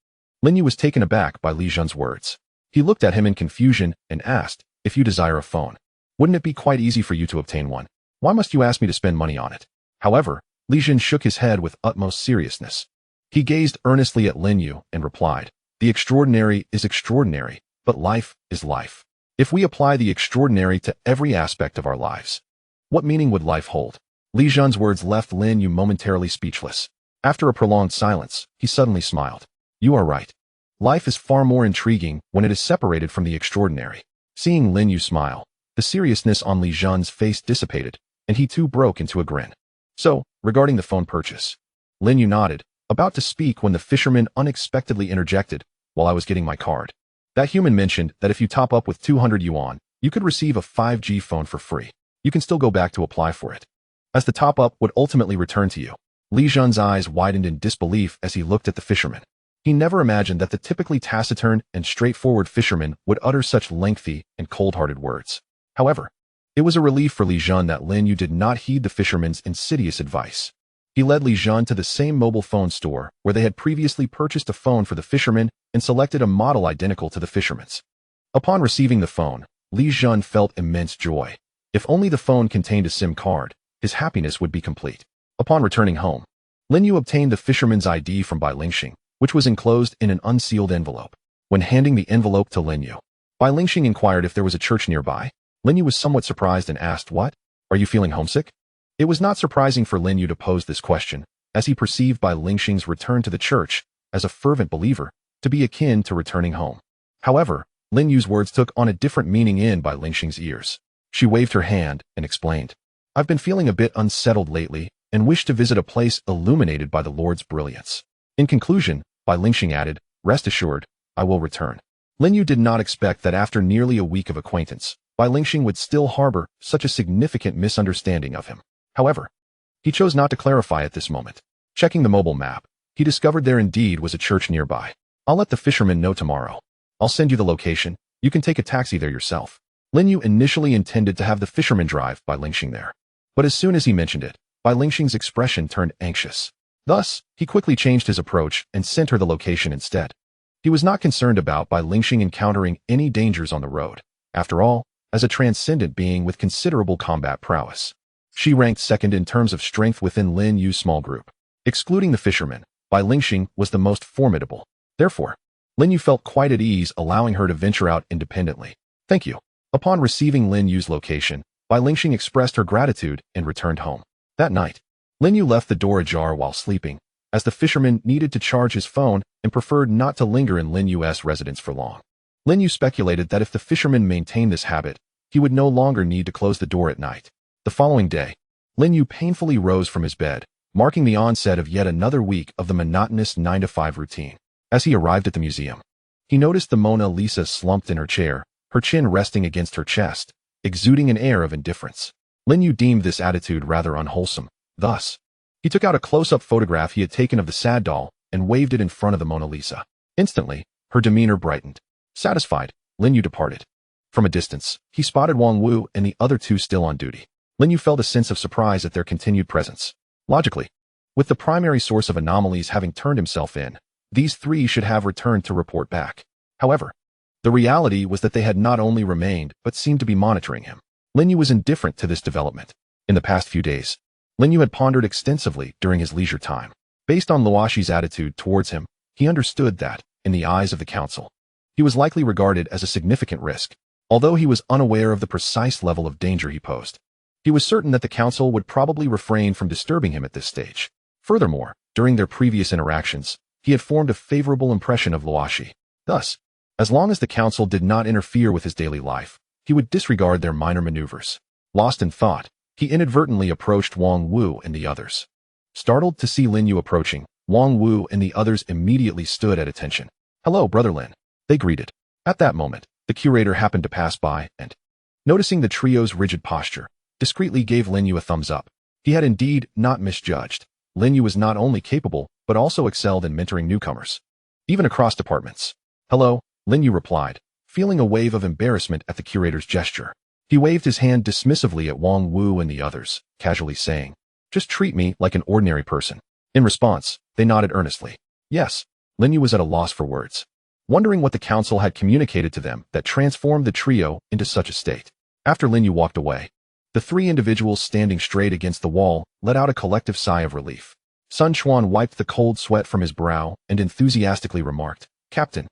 Lin You was taken aback by Li Zhan's words. He looked at him in confusion and asked, if you desire a phone, wouldn't it be quite easy for you to obtain one? Why must you ask me to spend money on it? However, Li Zhan shook his head with utmost seriousness. He gazed earnestly at Lin You and replied, the extraordinary is extraordinary, but life is life. If we apply the extraordinary to every aspect of our lives, what meaning would life hold? Li Zhan's words left Lin You momentarily speechless. After a prolonged silence, he suddenly smiled. You are right. Life is far more intriguing when it is separated from the extraordinary. Seeing Lin You smile, the seriousness on Li Zhan's face dissipated, and he too broke into a grin. So, regarding the phone purchase, Lin You nodded, about to speak when the fisherman unexpectedly interjected, while I was getting my card. That human mentioned that if you top up with 200 yuan, you could receive a 5G phone for free. You can still go back to apply for it, as the top-up would ultimately return to you. Li Zhan's eyes widened in disbelief as he looked at the fisherman. He never imagined that the typically taciturn and straightforward fisherman would utter such lengthy and cold-hearted words. However, it was a relief for Li Zhan that Lin You did not heed the fisherman's insidious advice. He led Li Zhan to the same mobile phone store where they had previously purchased a phone for the fisherman and selected a model identical to the fisherman's. Upon receiving the phone, Li Zhan felt immense joy. If only the phone contained a SIM card, his happiness would be complete. Upon returning home, Lin You obtained the fisherman's ID from Bai Lingxing, which was enclosed in an unsealed envelope. When handing the envelope to Lin You, Bai Lingxing inquired if there was a church nearby. Lin You was somewhat surprised and asked, what? Are you feeling homesick? It was not surprising for Lin You to pose this question, as he perceived Bai Lingxing's return to the church, as a fervent believer, to be akin to returning home. However, Lin Yu's words took on a different meaning in Bai Lingxing's ears. She waved her hand and explained, I've been feeling a bit unsettled lately and wish to visit a place illuminated by the Lord's brilliance. In conclusion, Bai Lingxing added, rest assured, I will return. Lin You did not expect that after nearly a week of acquaintance, Bai Lingxing would still harbor such a significant misunderstanding of him. However, he chose not to clarify at this moment. Checking the mobile map, he discovered there indeed was a church nearby. I'll let the fisherman know tomorrow. I'll send you the location. You can take a taxi there yourself. Lin You initially intended to have the fisherman drive Bai Lingxing there. But as soon as he mentioned it, Bai Lingxing's expression turned anxious. Thus, he quickly changed his approach and sent her the location instead. He was not concerned about Bai Lingxing encountering any dangers on the road. After all, as a transcendent being with considerable combat prowess, she ranked second in terms of strength within Lin Yu's small group. Excluding the fisherman, Bai Lingxing was the most formidable. Therefore, Lin Yu felt quite at ease allowing her to venture out independently. Thank you. Upon receiving Lin Yu's location, Bai Lingxing expressed her gratitude and returned home. That night, Lin Yu left the door ajar while sleeping, as the fisherman needed to charge his phone and preferred not to linger in Lin Yu's residence for long. Lin Yu speculated that if the fisherman maintained this habit, he would no longer need to close the door at night. The following day, Lin Yu painfully rose from his bed, marking the onset of yet another week of the monotonous 9-to-5 routine. As he arrived at the museum, he noticed the Mona Lisa slumped in her chair, her chin resting against her chest, exuding an air of indifference. Lin Yu deemed this attitude rather unwholesome. Thus, he took out a close-up photograph he had taken of the sad doll and waved it in front of the Mona Lisa. Instantly, her demeanor brightened. Satisfied, Lin Yu departed. From a distance, he spotted Wang Wu and the other two still on duty. Lin Yu felt a sense of surprise at their continued presence. Logically, With the primary source of anomalies having turned himself in, these three should have returned to report back. However, the reality was that they had not only remained, but seemed to be monitoring him. Lin You was indifferent to this development. In the past few days, Lin You had pondered extensively during his leisure time. Based on Luoshi's attitude towards him, he understood that, in the eyes of the council, he was likely regarded as a significant risk. Although he was unaware of the precise level of danger he posed, he was certain that the council would probably refrain from disturbing him at this stage. Furthermore, during their previous interactions, he had formed a favorable impression of Luoshi. Thus, as long as the council did not interfere with his daily life, he would disregard their minor maneuvers. Lost in thought, he inadvertently approached Wang Wu and the others. Startled to see Lin You approaching, Wang Wu and the others immediately stood at attention. "Hello, Brother Lin," they greeted. At that moment, the curator happened to pass by and, noticing the trio's rigid posture, discreetly gave Lin You a thumbs up. He had indeed not misjudged. Lin You was not only capable, but also excelled in mentoring newcomers, even across departments. "Hello," Lin You replied, feeling a wave of embarrassment at the curator's gesture. He waved his hand dismissively at Wang Wu and the others, casually saying, "Just treat me like an ordinary person." In response, they nodded earnestly. Yes, Lin You was at a loss for words, wondering what the council had communicated to them that transformed the trio into such a state. After Lin You walked away, the three individuals standing straight against the wall let out a collective sigh of relief. Sun Quan wiped the cold sweat from his brow and enthusiastically remarked, "Captain,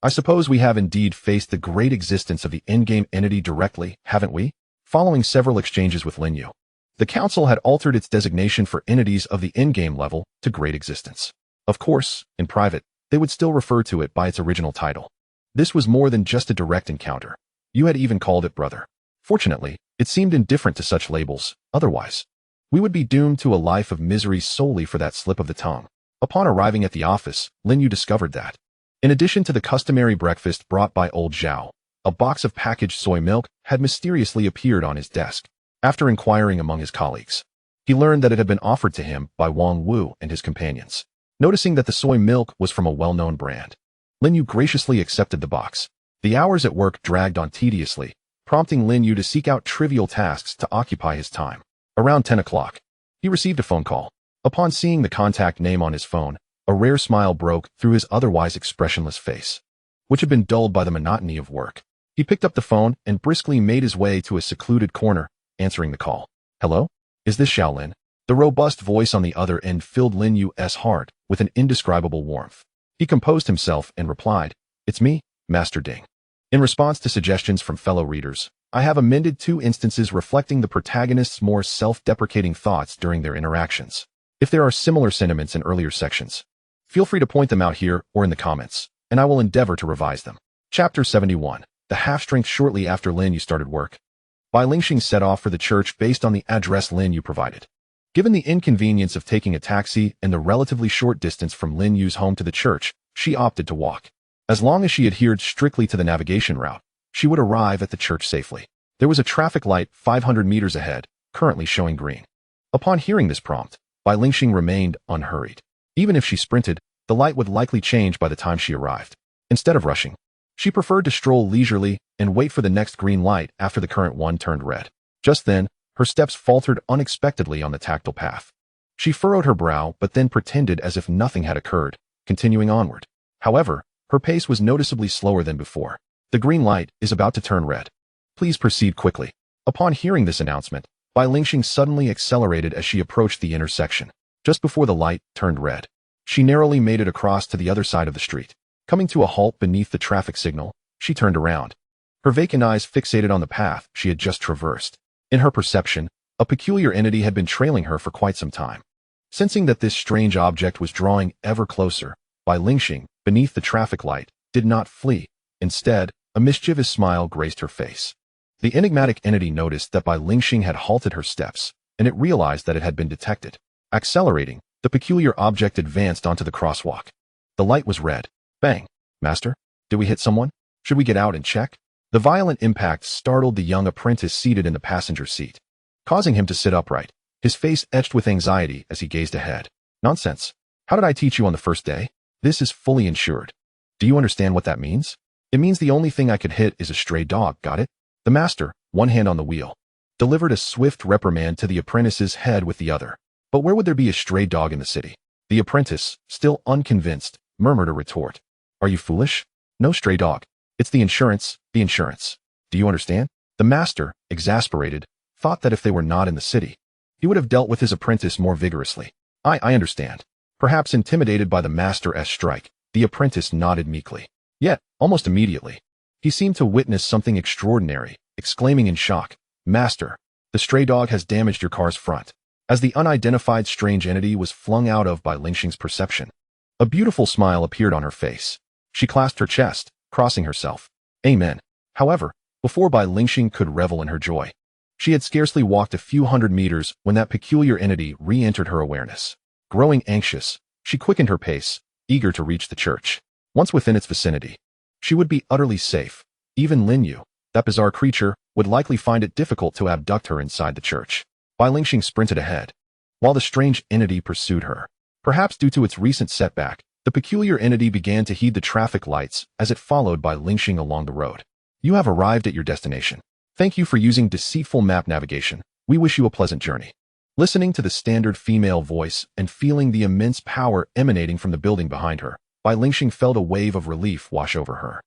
I suppose we have indeed faced the great existence of the in-game entity directly, haven't we?" Following several exchanges with Lin You, the council had altered its designation for entities of the in-game level to great existence. Of course, in private, they would still refer to it by its original title. This was more than just a direct encounter. You had even called it brother. Fortunately, it seemed indifferent to such labels. Otherwise, we would be doomed to a life of misery solely for that slip of the tongue. Upon arriving at the office, Lin You discovered that, in addition to the customary breakfast brought by old Zhao, a box of packaged soy milk had mysteriously appeared on his desk. After inquiring among his colleagues, he learned that it had been offered to him by Wang Wu and his companions. Noticing that the soy milk was from a well-known brand, Lin You graciously accepted the box. The hours at work dragged on tediously, prompting Lin You to seek out trivial tasks to occupy his time. Around 10 o'clock, he received a phone call. Upon seeing the contact name on his phone, a rare smile broke through his otherwise expressionless face, which had been dulled by the monotony of work. He picked up the phone and briskly made his way to a secluded corner, answering the call. "Hello? Is this Shaolin?" The robust voice on the other end filled Lin Yu's heart with an indescribable warmth. He composed himself and replied, "It's me, Master Ding. In response to suggestions from fellow readers, I have amended 2 instances reflecting the protagonist's more self-deprecating thoughts during their interactions. If there are similar sentiments in earlier sections, feel free to point them out here or in the comments, and I will endeavor to revise them." Chapter 71. The half-strength. Shortly after Lin You started work, Bai Lingxing set off for the church based on the address Lin You provided. Given the inconvenience of taking a taxi and the relatively short distance from Lin Yu's home to the church, she opted to walk. As long as she adhered strictly to the navigation route, she would arrive at the church safely. There was a traffic light 500 meters ahead, currently showing green. Upon hearing this prompt, Bai Lingxing remained unhurried. Even if she sprinted, the light would likely change by the time she arrived. Instead of rushing, she preferred to stroll leisurely and wait for the next green light after the current one turned red. Just then, her steps faltered unexpectedly on the tactile path. She furrowed her brow but then pretended as if nothing had occurred, continuing onward. However, her pace was noticeably slower than before. "The green light is about to turn red. Please proceed quickly." Upon hearing this announcement, Bai Lingxing suddenly accelerated as she approached the intersection. Just before the light turned red, she narrowly made it across to the other side of the street. Coming to a halt beneath the traffic signal, she turned around, her vacant eyes fixated on the path she had just traversed. In her perception, a peculiar entity had been trailing her for quite some time. Sensing that this strange object was drawing ever closer, Bai Lingxing, beneath the traffic light, did not flee. Instead, a mischievous smile graced her face. The enigmatic entity noticed that Bai Lingxing had halted her steps, and it realized that it had been detected. Accelerating, the peculiar object advanced onto the crosswalk. The light was red. Bang! "Master, did we hit someone? Should we get out and check?" The violent impact startled the young apprentice seated in the passenger seat, causing him to sit upright, his face etched with anxiety as he gazed ahead. "Nonsense. How did I teach you on the first day? This is fully insured. Do you understand what that means? It means the only thing I could hit is a stray dog, got it?" The master, one hand on the wheel, delivered a swift reprimand to the apprentice's head with the other. But where would there be a stray dog in the city? The apprentice, still unconvinced, murmured a retort. Are you foolish? No stray dog. It's the insurance. Do you understand? The master, exasperated, thought that if they were not in the city, he would have dealt with his apprentice more vigorously. I understand. Perhaps intimidated by the master's strike, the apprentice nodded meekly. Yet, almost immediately, he seemed to witness something extraordinary, exclaiming in shock, Master, the stray dog has damaged your car's front. As the unidentified strange entity was flung out of by Lin Yu's perception, a beautiful smile appeared on her face. She clasped her chest, crossing herself. Amen. However, before Bai Lingxing could revel in her joy, she had scarcely walked a few hundred meters when that peculiar entity re-entered her awareness. Growing anxious, she quickened her pace, eager to reach the church. Once within its vicinity, she would be utterly safe. Even Lin Yu, that bizarre creature, would likely find it difficult to abduct her inside the church. Bai Lingxing sprinted ahead, while the strange entity pursued her. Perhaps due to its recent setback, the peculiar entity began to heed the traffic lights as it followed Bai Lingxing along the road. You have arrived at your destination. Thank you for using deceitful map navigation. We wish you a pleasant journey. Listening to the standard female voice and feeling the immense power emanating from the building behind her, Bai Lingxing felt a wave of relief wash over her.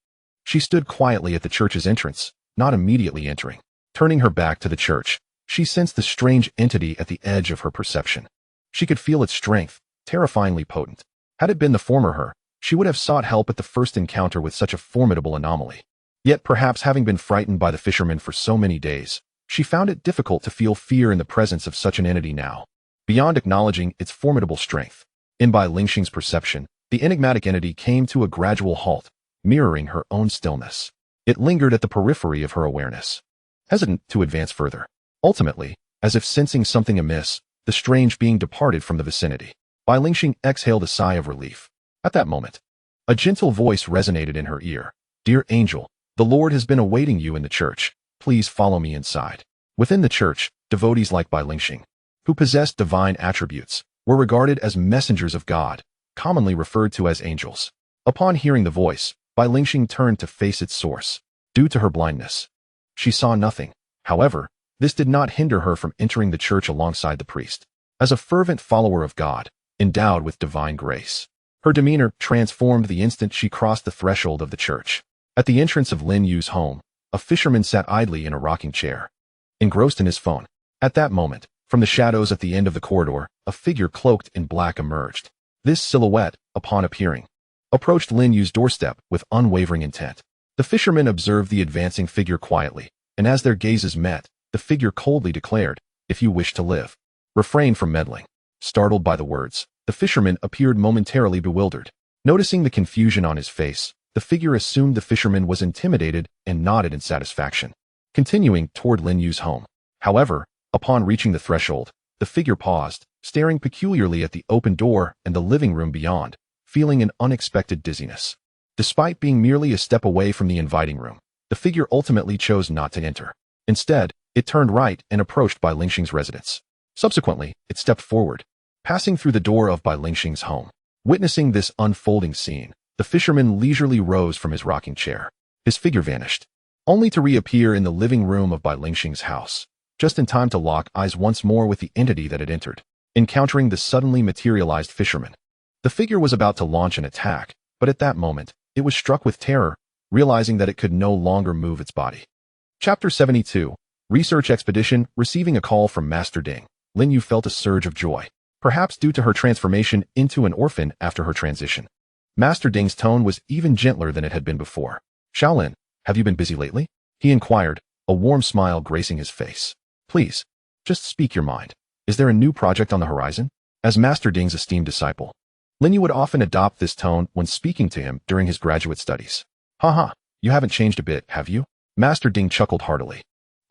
She stood quietly at the church's entrance, not immediately entering. Turning her back to the church, she sensed the strange entity at the edge of her perception. She could feel its strength, terrifyingly potent. Had it been the former her, she would have sought help at the first encounter with such a formidable anomaly. Yet perhaps having been frightened by the fisherman for so many days, she found it difficult to feel fear in the presence of such an entity now. Beyond acknowledging its formidable strength, in Bai Lingxing's perception, the enigmatic entity came to a gradual halt, mirroring her own stillness. It lingered at the periphery of her awareness, hesitant to advance further. Ultimately, as if sensing something amiss, the strange being departed from the vicinity. Bai Lingxing exhaled a sigh of relief. At that moment, a gentle voice resonated in her ear. Dear angel, the Lord has been awaiting you in the church. Please follow me inside. Within the church, devotees like Bai Lingxing, who possessed divine attributes, were regarded as messengers of God, commonly referred to as angels. Upon hearing the voice, Bai Lingxing turned to face its source. Due to her blindness, she saw nothing. However, this did not hinder her from entering the church alongside the priest. As a fervent follower of God, endowed with divine grace, her demeanor transformed the instant she crossed the threshold of the church. At the entrance of Lin Yu's home, a fisherman sat idly in a rocking chair, engrossed in his phone. At that moment, from the shadows at the end of the corridor, a figure cloaked in black emerged. This silhouette, upon appearing, approached Lin Yu's doorstep with unwavering intent. The fisherman observed the advancing figure quietly, and as their gazes met, the figure coldly declared, If you wish to live, refrain from meddling. Startled by the words, the fisherman appeared momentarily bewildered. Noticing the confusion on his face, the figure assumed the fisherman was intimidated and nodded in satisfaction, continuing toward Lin Yu's home. However, upon reaching the threshold, the figure paused, staring peculiarly at the open door and the living room beyond, feeling an unexpected dizziness. Despite being merely a step away from the inviting room, the figure ultimately chose not to enter. Instead, it turned right and approached Bai Lingxing's residence. Subsequently, it stepped forward, passing through the door of Bai Lingxing's home. Witnessing this unfolding scene, the fisherman leisurely rose from his rocking chair. His figure vanished, only to reappear in the living room of Bai Lingxing's house, just in time to lock eyes once more with the entity that had entered. Encountering the suddenly materialized fisherman, the figure was about to launch an attack, but at that moment, it was struck with terror, realizing that it could no longer move its body. Chapter 72. Research Expedition. Receiving a call from Master Ding, Lin Yu felt a surge of joy, perhaps due to her transformation into an orphan after her transition. Master Ding's tone was even gentler than it had been before. Shaolin, have you been busy lately? He inquired, a warm smile gracing his face. Please, just speak your mind. Is there a new project on the horizon? As Master Ding's esteemed disciple, Lin Yu would often adopt this tone when speaking to him during his graduate studies. Haha, you haven't changed a bit, have you? Master Ding chuckled heartily,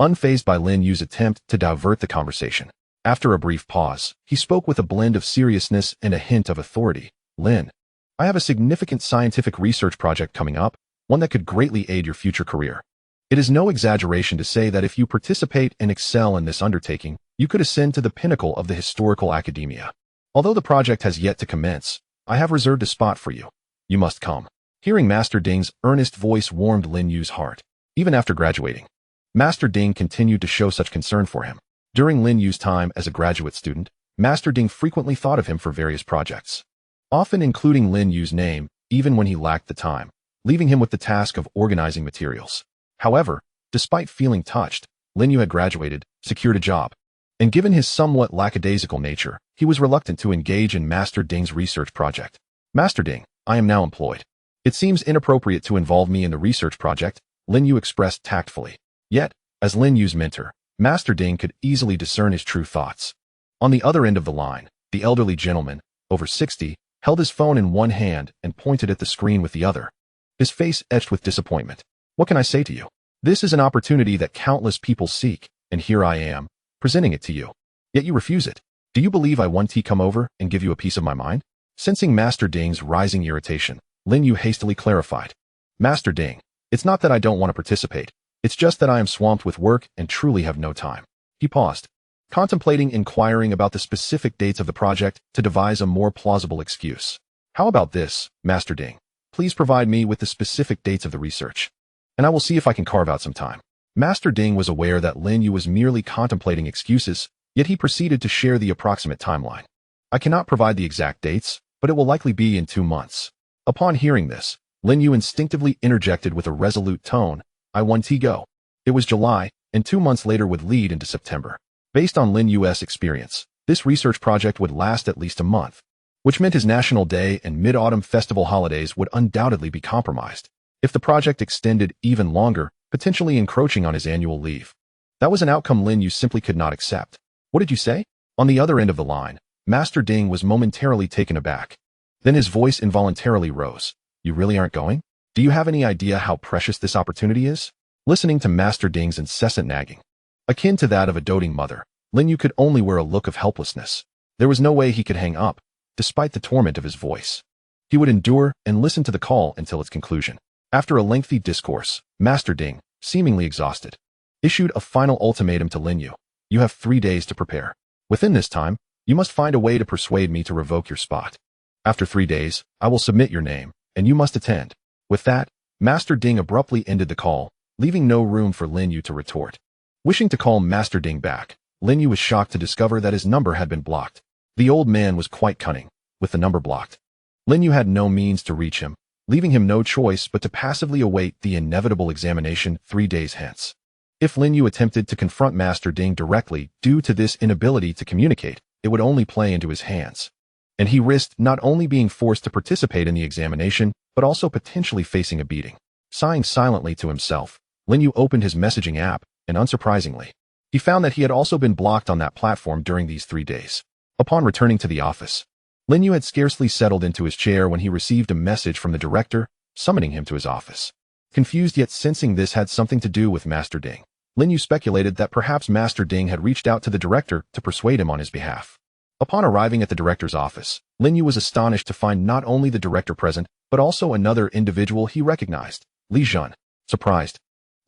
unfazed by Lin Yu's attempt to divert the conversation. After a brief pause, he spoke with a blend of seriousness and a hint of authority. Lin, I have a significant scientific research project coming up, one that could greatly aid your future career. It is no exaggeration to say that if you participate and excel in this undertaking, you could ascend to the pinnacle of the historical academia. Although the project has yet to commence, I have reserved a spot for you. You must come. Hearing Master Ding's earnest voice warmed Lin Yu's heart. Even after graduating, Master Ding continued to show such concern for him. During Lin Yu's time as a graduate student, Master Ding frequently thought of him for various projects, often including Lin Yu's name, even when he lacked the time, leaving him with the task of organizing materials. However, despite feeling touched, Lin Yu had graduated, secured a job, and given his somewhat lackadaisical nature, he was reluctant to engage in Master Ding's research project. Master Ding, I am now employed. It seems inappropriate to involve me in the research project, Lin Yu expressed tactfully. Yet, as Lin Yu's mentor, Master Ding could easily discern his true thoughts. On the other end of the line, the elderly gentleman, over 60, held his phone in one hand and pointed at the screen with the other, his face etched with disappointment. What can I say to you? This is an opportunity that countless people seek, and here I am, presenting it to you. Yet you refuse it. Do you believe I want to come over and give you a piece of my mind? Sensing Master Ding's rising irritation, Lin Yu hastily clarified. Master Ding, it's not that I don't want to participate. It's just that I am swamped with work and truly have no time. He paused, contemplating inquiring about the specific dates of the project to devise a more plausible excuse. How about this, Master Ding? Please provide me with the specific dates of the research, and I will see if I can carve out some time. Master Ding was aware that Lin Yu was merely contemplating excuses, yet he proceeded to share the approximate timeline. I cannot provide the exact dates, but it will likely be in 2 months. Upon hearing this, Lin Yu instinctively interjected with a resolute tone, I want to go. It was July, and 2 months later would lead into September. Based on Lin Yu's experience, this research project would last at least a month, which meant his National Day and Mid-Autumn Festival holidays would undoubtedly be compromised if the project extended even longer, potentially encroaching on his annual leave. That was an outcome Lin Yu simply could not accept. What did you say? On the other end of the line, Master Ding was momentarily taken aback. Then his voice involuntarily rose. You really aren't going? Do you have any idea how precious this opportunity is? Listening to Master Ding's incessant nagging, akin to that of a doting mother, Lin Yu could only wear a look of helplessness. There was no way he could hang up, despite the torment of his voice. He would endure and listen to the call until its conclusion. After a lengthy discourse, Master Ding, seemingly exhausted, issued a final ultimatum to Lin Yu. You have 3 days to prepare. Within this time, you must find a way to persuade me to revoke your spot. After 3 days, I will submit your name, and you must attend. With that, Master Ding abruptly ended the call, leaving no room for Lin Yu to retort. Wishing to call Master Ding back, Lin Yu was shocked to discover that his number had been blocked. The old man was quite cunning, with the number blocked. Lin Yu had no means to reach him, leaving him no choice but to passively await the inevitable examination 3 days hence. If Lin Yu attempted to confront Master Ding directly due to this inability to communicate, it would only play into his hands, and he risked not only being forced to participate in the examination, but also potentially facing a beating. Sighing silently to himself, Lin Yu opened his messaging app, and unsurprisingly, he found that he had also been blocked on that platform during these 3 days. Upon returning to the office, Lin Yu had scarcely settled into his chair when he received a message from the director, summoning him to his office. Confused yet sensing this had something to do with Master Ding, Lin Yu speculated that perhaps Master Ding had reached out to the director to persuade him on his behalf. Upon arriving at the director's office, Lin Yu was astonished to find not only the director present, but also another individual he recognized, Li Jun. Surprised,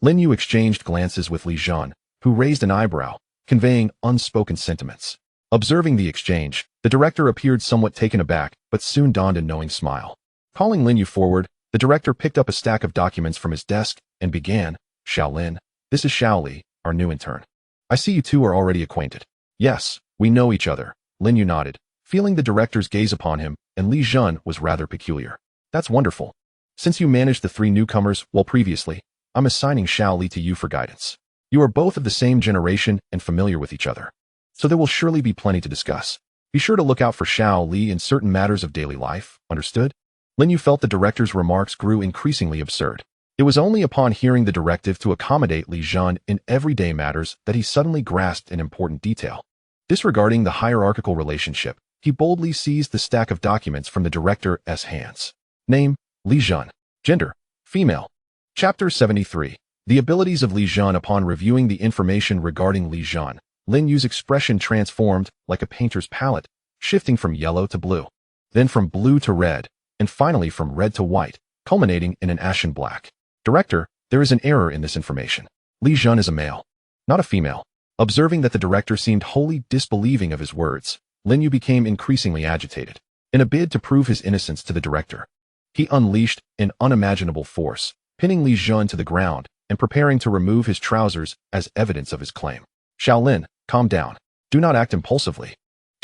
Lin Yu exchanged glances with Li Jun, who raised an eyebrow, conveying unspoken sentiments. Observing the exchange, the director appeared somewhat taken aback, but soon donned a knowing smile. Calling Lin Yu forward, the director picked up a stack of documents from his desk and began, Xiao Lin, this is Xiao Li, our new intern. I see you two are already acquainted. Yes, we know each other, Lin Yu nodded, feeling the director's gaze upon him, and Li Jun was rather peculiar. That's wonderful. Since you managed the 3 newcomers, while previously, I'm assigning Xiao Li to you for guidance. You are both of the same generation and familiar with each other, so there will surely be plenty to discuss. Be sure to look out for Xiao Li in certain matters of daily life, understood? Lin Yu felt the director's remarks grew increasingly absurd. It was only upon hearing the directive to accommodate Li Jun in everyday matters that he suddenly grasped an important detail. Disregarding the hierarchical relationship, he boldly seized the stack of documents from the director's hands. Name, Li Jun. Gender, female. Chapter 73. The abilities of Li Jun. Upon reviewing the information regarding Li Jun, Lin Yu's expression transformed like a painter's palette, shifting from yellow to blue, then from blue to red, and finally from red to white, culminating in an ashen black. Director, there is an error in this information. Li Jun is a male, not a female. Observing that the director seemed wholly disbelieving of his words, Lin Yu became increasingly agitated. In a bid to prove his innocence to the director, he unleashed an unimaginable force, pinning Li Jun to the ground and preparing to remove his trousers as evidence of his claim. Xiao Lin, calm down. Do not act impulsively.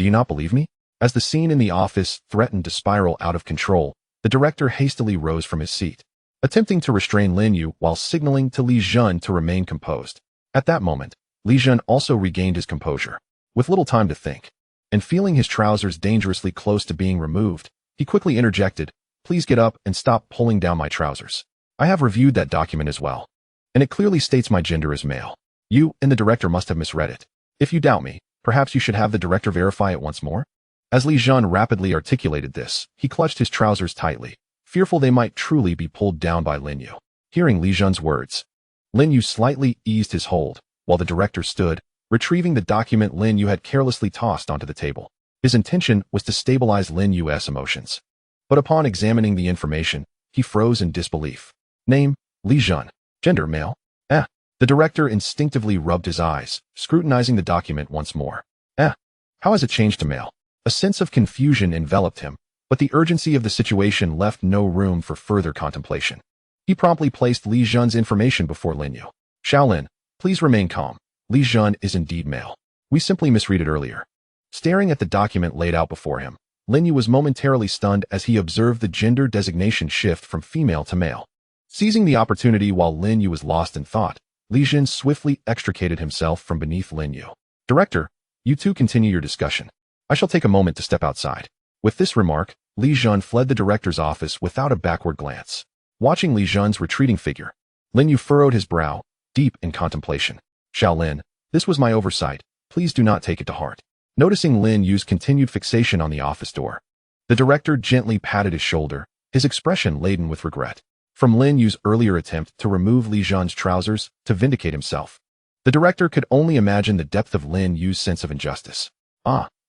Do you not believe me? As the scene in the office threatened to spiral out of control, the director hastily rose from his seat, attempting to restrain Lin You while signaling to Li Jun to remain composed. At that moment, Li Jun also regained his composure. With little time to think, and feeling his trousers dangerously close to being removed, he quickly interjected, "Please get up and stop pulling down my trousers. I have reviewed that document as well, and it clearly states my gender as male. You and the director must have misread it. If you doubt me, perhaps you should have the director verify it once more." As Li Jun rapidly articulated this, he clutched his trousers tightly, fearful they might truly be pulled down by Lin You. Hearing Li Jun's words, Lin You slightly eased his hold, while the director stood, retrieving the document Lin You had carelessly tossed onto the table. His intention was to stabilize Lin Yu's emotions. But upon examining the information, he froze in disbelief. Name, Li Jun. Gender, male. The director instinctively rubbed his eyes, scrutinizing the document once more. How has it changed to male? A sense of confusion enveloped him, but the urgency of the situation left no room for further contemplation. He promptly placed Li Jun's information before Lin You. "Shaolin, please remain calm. Li Jun is indeed male. We simply misread it earlier." Staring at the document laid out before him, Lin You was momentarily stunned as he observed the gender designation shift from female to male. Seizing the opportunity while Lin You was lost in thought, Li Jun swiftly extricated himself from beneath Lin You. "Director, you two continue your discussion. I shall take a moment to step outside." With this remark, Li Jun fled the director's office without a backward glance. Watching Li Jun's retreating figure, Lin You furrowed his brow, deep in contemplation. "Shaolin, this was my oversight. Please do not take it to heart." Noticing Lin Yu's continued fixation on the office door, the director gently patted his shoulder, his expression laden with regret. From Lin Yu's earlier attempt to remove Li Jun's trousers to vindicate himself, the director could only imagine the depth of Lin Yu's sense of injustice.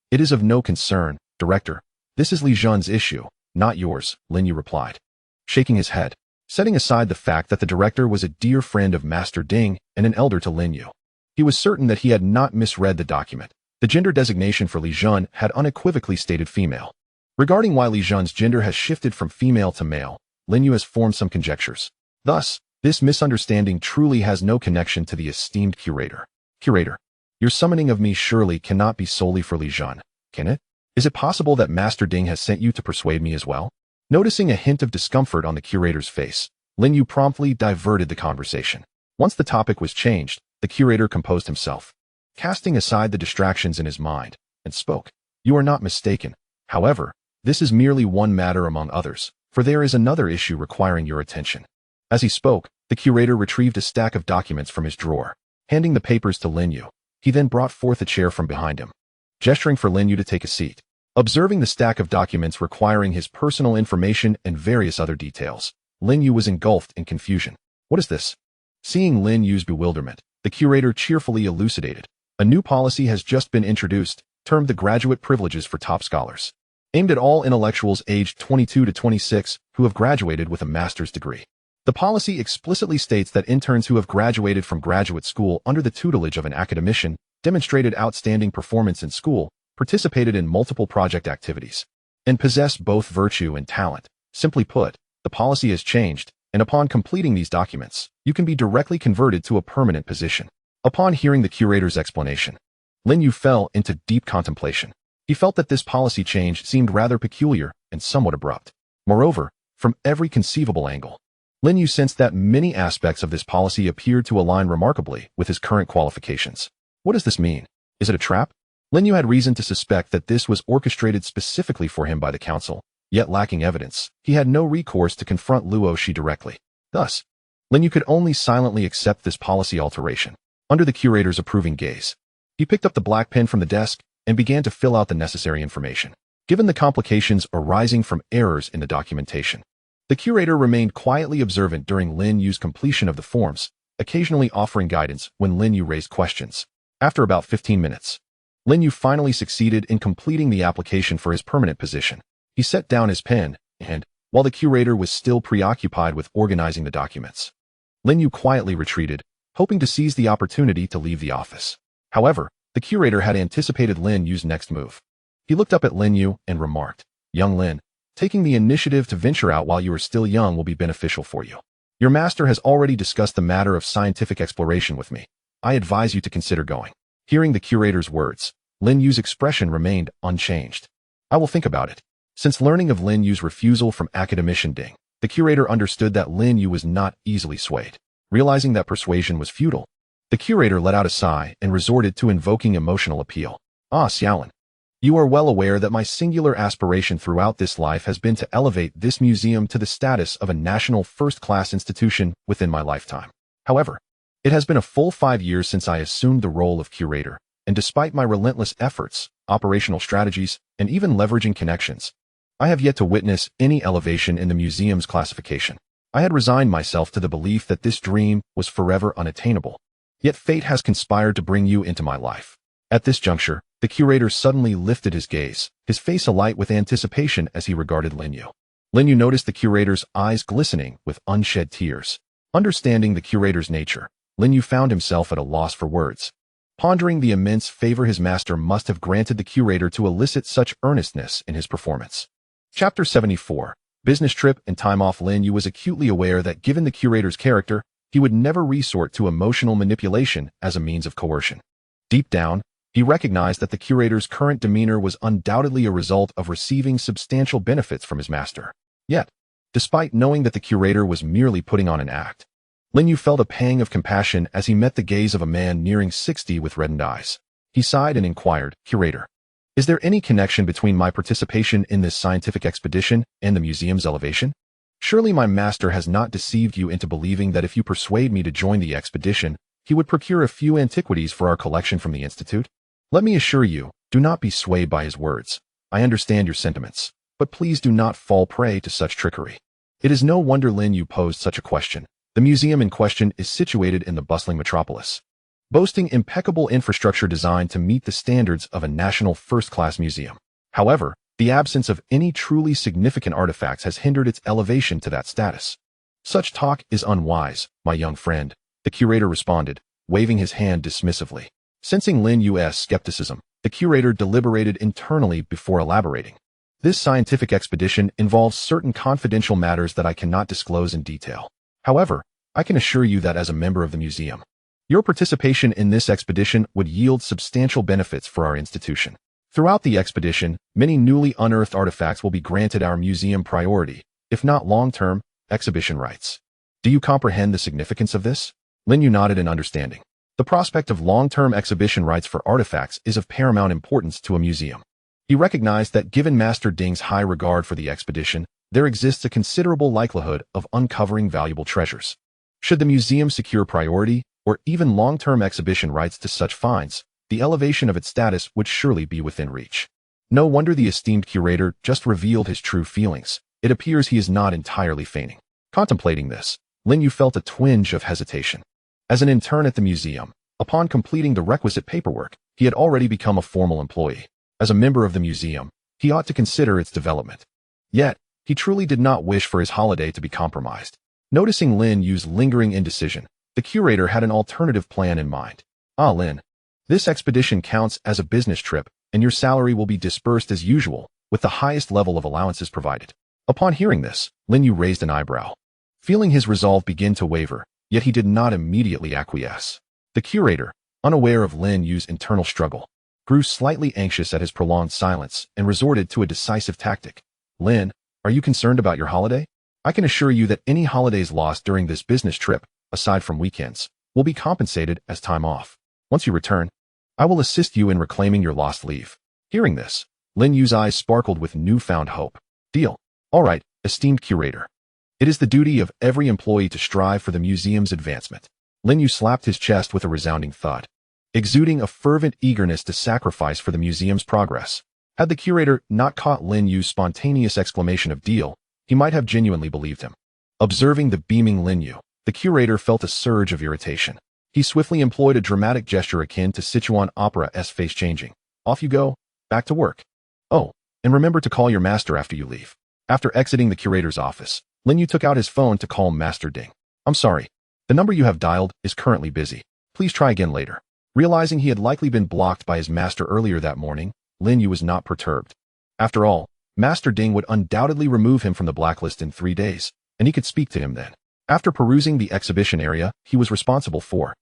"It is of no concern, director. This is Li Jun's issue, not yours," Lin Yu replied, shaking his head, setting aside the fact that the director was a dear friend of Master Ding and an elder to Lin Yu. He was certain that he had not misread the document. The gender designation for Li Jun had unequivocally stated female. Regarding why Li Jun's gender has shifted from female to male, Lin Yu has formed some conjectures. Thus, this misunderstanding truly has no connection to the esteemed curator. "Curator, your summoning of me surely cannot be solely for Li Jun, can it? Is it possible that Master Ding has sent you to persuade me as well?" Noticing a hint of discomfort on the curator's face, Lin Yu promptly diverted the conversation. Once the topic was changed, the curator composed himself, casting aside the distractions in his mind, and spoke. "You are not mistaken. However, this is merely one matter among others, for there is another issue requiring your attention." As he spoke, the curator retrieved a stack of documents from his drawer. Handing the papers to Lin Yu, he then brought forth a chair from behind him, gesturing for Lin Yu to take a seat. Observing the stack of documents requiring his personal information and various other details, Lin Yu was engulfed in confusion. "What is this?" Seeing Lin Yu's bewilderment, the curator cheerfully elucidated. "A new policy has just been introduced, termed the graduate privileges for top scholars, aimed at all intellectuals aged 22 to 26 who have graduated with a master's degree. The policy explicitly states that interns who have graduated from graduate school under the tutelage of an academician, demonstrated outstanding performance in school, participated in multiple project activities, and possessed both virtue and talent. Simply put, the policy has changed, and upon completing these documents, you can be directly converted to a permanent position." Upon hearing the curator's explanation, Lin Yu fell into deep contemplation. He felt that this policy change seemed rather peculiar and somewhat abrupt. Moreover, from every conceivable angle, Lin Yu sensed that many aspects of this policy appeared to align remarkably with his current qualifications. What does this mean? Is it a trap? Lin Yu had reason to suspect that this was orchestrated specifically for him by the council, yet lacking evidence, he had no recourse to confront Luo Shi directly. Thus, Lin Yu could only silently accept this policy alteration, under the curator's approving gaze. He picked up the black pen from the desk and began to fill out the necessary information. Given the complications arising from errors in the documentation, the curator remained quietly observant during Lin Yu's completion of the forms, occasionally offering guidance when Lin Yu raised questions. After about 15 minutes, Lin Yu finally succeeded in completing the application for his permanent position. He set down his pen, and, while the curator was still preoccupied with organizing the documents, Lin Yu quietly retreated, hoping to seize the opportunity to leave the office. However, the curator had anticipated Lin Yu's next move. He looked up at Lin Yu and remarked, "Young Lin, taking the initiative to venture out while you are still young will be beneficial for you. Your master has already discussed the matter of scientific exploration with me. I advise you to consider going." Hearing the curator's words, Lin Yu's expression remained unchanged. I will think about it. Since learning of Lin Yu's refusal from academician Ding, the curator understood that Lin Yu was not easily swayed. Realizing that persuasion was futile, the curator let out a sigh and resorted to invoking emotional appeal. Ah, Xiaolin, you are well aware that my singular aspiration throughout this life has been to elevate this museum to the status of a national first-class institution within my lifetime. However, it has been a full 5 years since I assumed the role of curator, and despite my relentless efforts, operational strategies, and even leveraging connections, I have yet to witness any elevation in the museum's classification. I had resigned myself to the belief that this dream was forever unattainable. Yet fate has conspired to bring you into my life. At this juncture, the curator suddenly lifted his gaze, his face alight with anticipation as he regarded Lin Yu. Lin Yu noticed the curator's eyes glistening with unshed tears. Understanding the curator's nature, Lin Yu found himself at a loss for words. Pondering the immense favor his master must have granted the curator to elicit such earnestness in his performance. Chapter 74. Business Trip and Time Off. Lin Yu was acutely aware that given the curator's character, he would never resort to emotional manipulation as a means of coercion. Deep down, he recognized that the curator's current demeanor was undoubtedly a result of receiving substantial benefits from his master. Yet, despite knowing that the curator was merely putting on an act, Lin Yu felt a pang of compassion as he met the gaze of a man nearing 60 with reddened eyes. He sighed and inquired, "Curator, is there any connection between my participation in this scientific expedition and the museum's elevation? Surely my master has not deceived you into believing that if you persuade me to join the expedition, he would procure a few antiquities for our collection from the Institute? Let me assure you, do not be swayed by his words. I understand your sentiments, but please do not fall prey to such trickery." It is no wonder Lin Yu posed such a question. The museum in question is situated in the bustling metropolis, boasting impeccable infrastructure designed to meet the standards of a national first-class museum. However, the absence of any truly significant artifacts has hindered its elevation to that status. Such talk is unwise, my young friend, the curator responded, waving his hand dismissively. Sensing Lin Yu's skepticism, the curator deliberated internally before elaborating. This scientific expedition involves certain confidential matters that I cannot disclose in detail. However, I can assure you that as a member of the museum, your participation in this expedition would yield substantial benefits for our institution. Throughout the expedition, many newly unearthed artifacts will be granted our museum priority, if not long-term, exhibition rights. Do you comprehend the significance of this? Lin Yu nodded in understanding. The prospect of long-term exhibition rights for artifacts is of paramount importance to a museum. He recognized that given Master Ding's high regard for the expedition, there exists a considerable likelihood of uncovering valuable treasures. Should the museum secure priority, or even long-term exhibition rights to such finds, the elevation of its status would surely be within reach. No wonder the esteemed curator just revealed his true feelings. It appears he is not entirely feigning. Contemplating this, Lin Yu felt a twinge of hesitation. As an intern at the museum, upon completing the requisite paperwork, he had already become a formal employee. As a member of the museum, he ought to consider its development. Yet, he truly did not wish for his holiday to be compromised. Noticing Lin Yu's lingering indecision, the curator had an alternative plan in mind. "Ah, Lin, this expedition counts as a business trip, and your salary will be dispersed as usual, with the highest level of allowances provided." Upon hearing this, Lin Yu raised an eyebrow. Feeling his resolve begin to waver, yet he did not immediately acquiesce. The curator, unaware of Lin Yu's internal struggle, grew slightly anxious at his prolonged silence and resorted to a decisive tactic. "Lin, are you concerned about your holiday? I can assure you that any holidays lost during this business trip, aside from weekends, will be compensated as time off. Once you return, I will assist you in reclaiming your lost leave." Hearing this, Lin Yu's eyes sparkled with newfound hope. "Deal. All right, esteemed curator. It is the duty of every employee to strive for the museum's advancement." Lin Yu slapped his chest with a resounding thud, exuding a fervent eagerness to sacrifice for the museum's progress. Had the curator not caught Lin Yu's spontaneous exclamation of "deal," he might have genuinely believed him. Observing the beaming Lin Yu, the curator felt a surge of irritation. He swiftly employed a dramatic gesture akin to Sichuan opera's face changing. "Off you go, back to work. Oh, and remember to call your master after you leave." After exiting the curator's office, Lin Yu took out his phone to call Master Ding. "I'm sorry. The number you have dialed is currently busy. Please try again later." Realizing he had likely been blocked by his master earlier that morning, Lin Yu was not perturbed. After all, Master Ding would undoubtedly remove him from the blacklist in 3 days, and he could speak to him then. After perusing the exhibition area he was responsible for,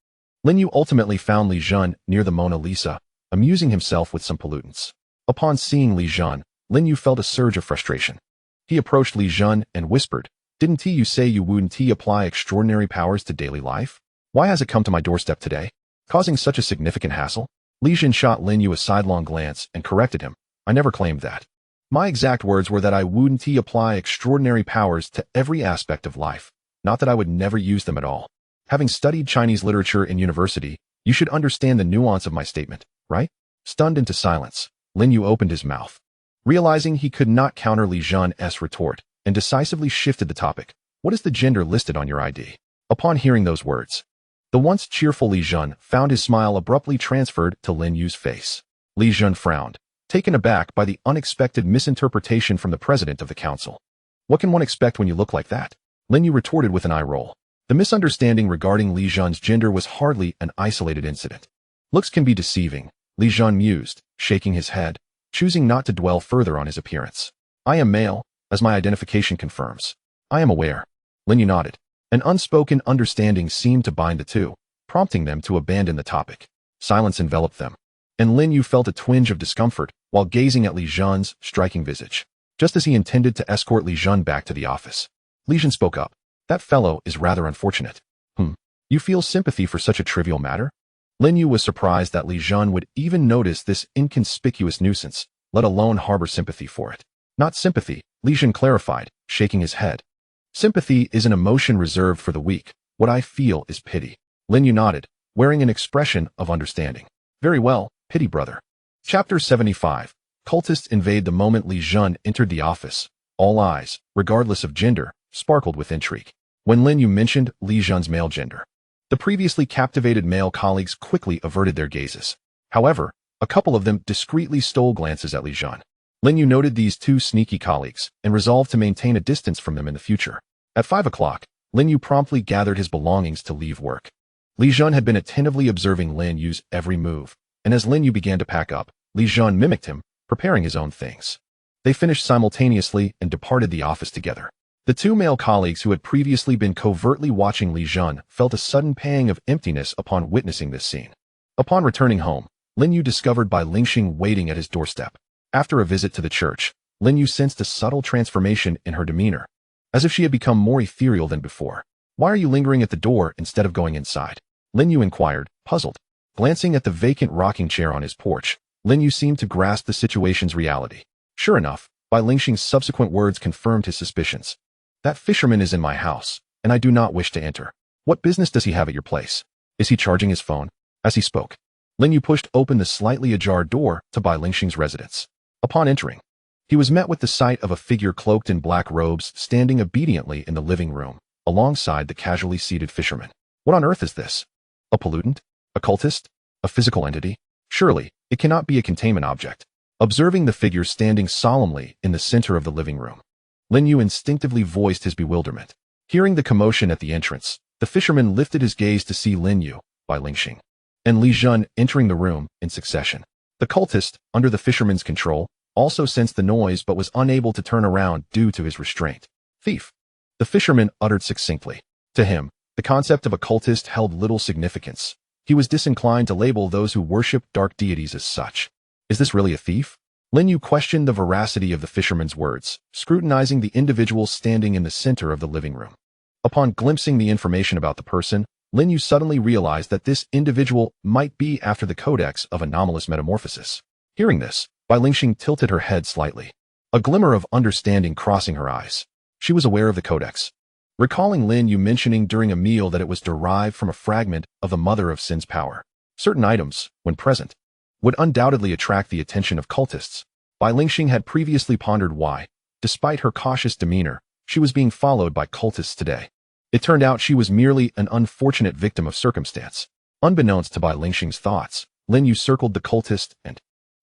Lin Yu ultimately found Li Jun near the Mona Lisa, amusing himself with some pollutants. Upon seeing Li Jun, Lin You felt a surge of frustration. He approached Li Jun and whispered, "Didn't you say you wouldn't apply extraordinary powers to daily life? Why has it come to my doorstep today, causing such a significant hassle?" Li Jun shot Lin Yu a sidelong glance and corrected him. "I never claimed that. My exact words were that I wouldn't apply extraordinary powers to every aspect of life, not that I would never use them at all. Having studied Chinese literature in university, you should understand the nuance of my statement, right?" Stunned into silence, Lin Yu opened his mouth, realizing he could not counter Li Jun's retort, and decisively shifted the topic. "What is the gender listed on your ID?" Upon hearing those words, the once cheerful Li Jun found his smile abruptly transferred to Lin Yu's face. Li Jun frowned, taken aback by the unexpected misinterpretation from the president of the council. "What can one expect when you look like that?" Lin Yu retorted with an eye roll. The misunderstanding regarding Li Jun's gender was hardly an isolated incident. "Looks can be deceiving," Li Jun mused, shaking his head, choosing not to dwell further on his appearance. "I am male, as my identification confirms." "I am aware." Lin Yu nodded. An unspoken understanding seemed to bind the two, prompting them to abandon the topic. Silence enveloped them, and Lin Yu felt a twinge of discomfort while gazing at Li Jun's striking visage. Just as he intended to escort Li Jun back to the office, Li Jun spoke up. "That fellow is rather unfortunate." You feel sympathy for such a trivial matter?" Lin Yu was surprised that Li Jun would even notice this inconspicuous nuisance, let alone harbor sympathy for it. "Not sympathy," Li Jun clarified, shaking his head. "Sympathy is an emotion reserved for the weak. What I feel is pity." Lin Yu nodded, wearing an expression of understanding. "Very well, pity brother." Chapter 75. Cultists invade. The moment Li Jun entered the office, all eyes, regardless of gender, sparkled with intrigue. When Lin Yu mentioned Li Jun's male gender, the previously captivated male colleagues quickly averted their gazes. However, a couple of them discreetly stole glances at Li Jun. Lin Yu noted these two sneaky colleagues and resolved to maintain a distance from them in the future. At 5 o'clock, Lin Yu promptly gathered his belongings to leave work. Li Jun had been attentively observing Lin Yu's every move, and as Lin Yu began to pack up, Li Jun mimicked him, preparing his own things. They finished simultaneously and departed the office together. The two male colleagues who had previously been covertly watching Li Jun felt a sudden pang of emptiness upon witnessing this scene. Upon returning home, Lin Yu discovered Bai Lingxing waiting at his doorstep. After a visit to the church, Lin Yu sensed a subtle transformation in her demeanor, as if she had become more ethereal than before. "Why are you lingering at the door instead of going inside?" Lin Yu inquired, puzzled. Glancing at the vacant rocking chair on his porch, Lin Yu seemed to grasp the situation's reality. Sure enough, Bai Lingxing's subsequent words confirmed his suspicions. "That fisherman is in my house, and I do not wish to enter. What business does he have at your place? Is he charging his phone?" As he spoke, Lin Yu pushed open the slightly ajar door to Bai Lingxing's residence. Upon entering, he was met with the sight of a figure cloaked in black robes standing obediently in the living room, alongside the casually seated fisherman. What on earth is this? A pollutant? A cultist? A physical entity? Surely, it cannot be a containment object. Observing the figure standing solemnly in the center of the living room, Lin Yu instinctively voiced his bewilderment. Hearing the commotion at the entrance, the fisherman lifted his gaze to see Lin Yu, Bai Lingxing, and Li Jun entering the room in succession. The cultist, under the fisherman's control, also sensed the noise but was unable to turn around due to his restraint. "Thief," the fisherman uttered succinctly. To him, the concept of a cultist held little significance. He was disinclined to label those who worship dark deities as such. "Is this really a thief?" Lin Yu questioned the veracity of the fisherman's words, scrutinizing the individual standing in the center of the living room. Upon glimpsing the information about the person, Lin Yu suddenly realized that this individual might be after the codex of anomalous metamorphosis. Hearing this, Bai Lingxing tilted her head slightly, a glimmer of understanding crossing her eyes. She was aware of the codex, recalling Lin Yu mentioning during a meal that it was derived from a fragment of the Mother of Sin's power. Certain items, when present, would undoubtedly attract the attention of cultists. Bai Lingxing had previously pondered why, despite her cautious demeanor, she was being followed by cultists today. It turned out she was merely an unfortunate victim of circumstance. Unbeknownst to Bai Lingxing's thoughts, Lin Yu circled the cultist and,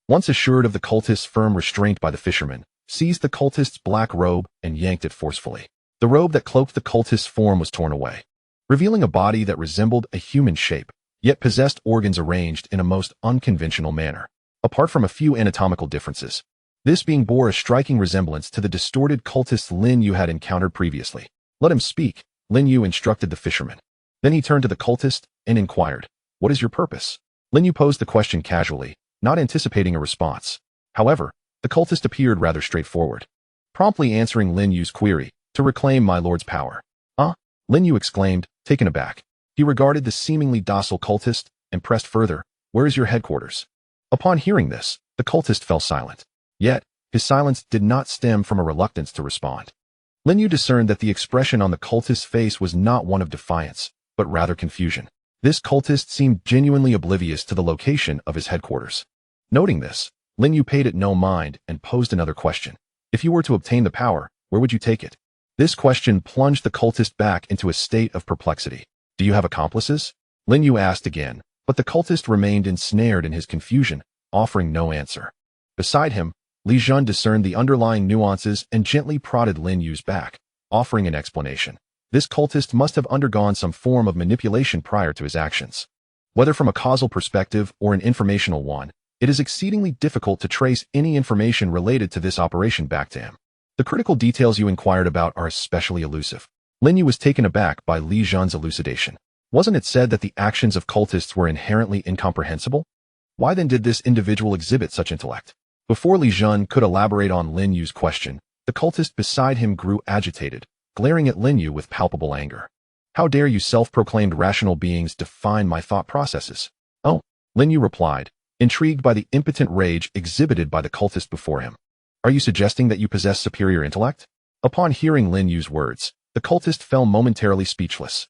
once assured of the cultist's firm restraint by the fisherman, seized the cultist's black robe and yanked it forcefully. The robe that cloaked the cultist's form was torn away, revealing a body that resembled a human shape, yet possessed organs arranged in a most unconventional manner. Apart from a few anatomical differences, this being bore a striking resemblance to the distorted cultist Lin Yu had encountered previously. "Let him speak," Lin Yu instructed the fisherman. Then he turned to the cultist and inquired, "What is your purpose?" Lin Yu posed the question casually, not anticipating a response. However, the cultist appeared rather straightforward, promptly answering Lin Yu's query, to reclaim my lord's power. Lin Yu exclaimed, taken aback. He regarded the seemingly docile cultist and pressed further, where is your headquarters? Upon hearing this, the cultist fell silent. Yet, his silence did not stem from a reluctance to respond. Lin Yu discerned that the expression on the cultist's face was not one of defiance, but rather confusion. This cultist seemed genuinely oblivious to the location of his headquarters. Noting this, Lin Yu paid it no mind and posed another question. If you were to obtain the power, where would you take it? This question plunged the cultist back into a state of perplexity. Do you have accomplices? Lin Yu asked again, but the cultist remained ensnared in his confusion, offering no answer. Beside him, Li Jun discerned the underlying nuances and gently prodded Lin Yu's back, offering an explanation. This cultist must have undergone some form of manipulation prior to his actions. Whether from a causal perspective or an informational one, it is exceedingly difficult to trace any information related to this operation back to him. The critical details you inquired about are especially elusive. Lin Yu was taken aback by Li Jun's elucidation. Wasn't it said that the actions of cultists were inherently incomprehensible? Why then did this individual exhibit such intellect? Before Li Jun could elaborate on Lin Yu's question, the cultist beside him grew agitated, glaring at Lin Yu with palpable anger. How dare you self-proclaimed rational beings define my thought processes? Oh, Lin Yu replied, intrigued by the impotent rage exhibited by the cultist before him. Are you suggesting that you possess superior intellect? Upon hearing Lin Yu's words, the cultist fell momentarily speechless.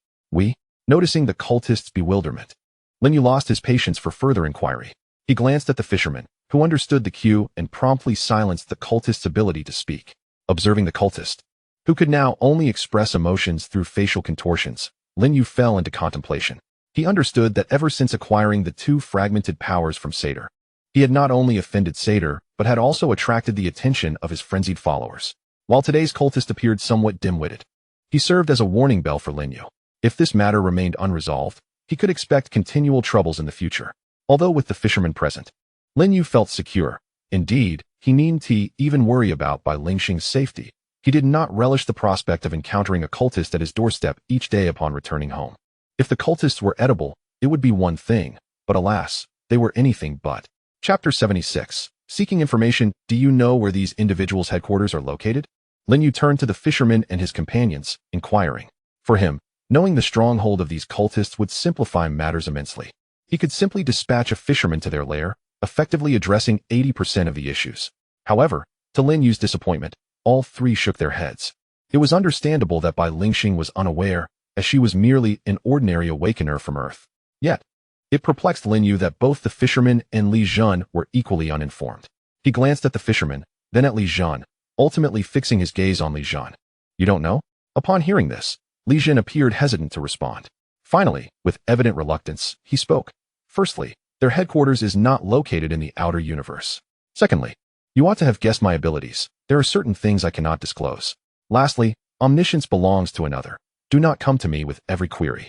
Noticing the cultist's bewilderment, Lin Yu lost his patience for further inquiry. He glanced at the fisherman, who understood the cue and promptly silenced the cultist's ability to speak. Observing the cultist, who could now only express emotions through facial contortions, Lin Yu fell into contemplation. He understood that ever since acquiring the two fragmented powers from Satyr, he had not only offended Satyr, but had also attracted the attention of his frenzied followers. While today's cultist appeared somewhat dim-witted, he served as a warning bell for Lin Yu. If this matter remained unresolved, he could expect continual troubles in the future. Although with the fisherman present, Lin Yu felt secure. Indeed, he needn't even worry about Bai Lingxing's safety. He did not relish the prospect of encountering a cultist at his doorstep each day upon returning home. If the cultists were edible, it would be one thing, but alas, they were anything but. Chapter 76. Seeking information. Do you know where these individuals' headquarters are located? Lin Yu turned to the fisherman and his companions, inquiring. For him, knowing the stronghold of these cultists would simplify matters immensely. He could simply dispatch a fisherman to their lair, effectively addressing 80% of the issues. However, to Lin Yu's disappointment, all three shook their heads. It was understandable that Bai Lingxing was unaware, as she was merely an ordinary awakener from Earth. Yet, it perplexed Lin Yu that both the fisherman and Li Jun were equally uninformed. He glanced at the fisherman, then at Li Jun, ultimately fixing his gaze on Li Jun. You don't know? Upon hearing this, Li Jun appeared hesitant to respond. Finally, with evident reluctance, he spoke. Firstly, their headquarters is not located in the outer universe. Secondly, you ought to have guessed my abilities. There are certain things I cannot disclose. Lastly, omniscience belongs to another. Do not come to me with every query.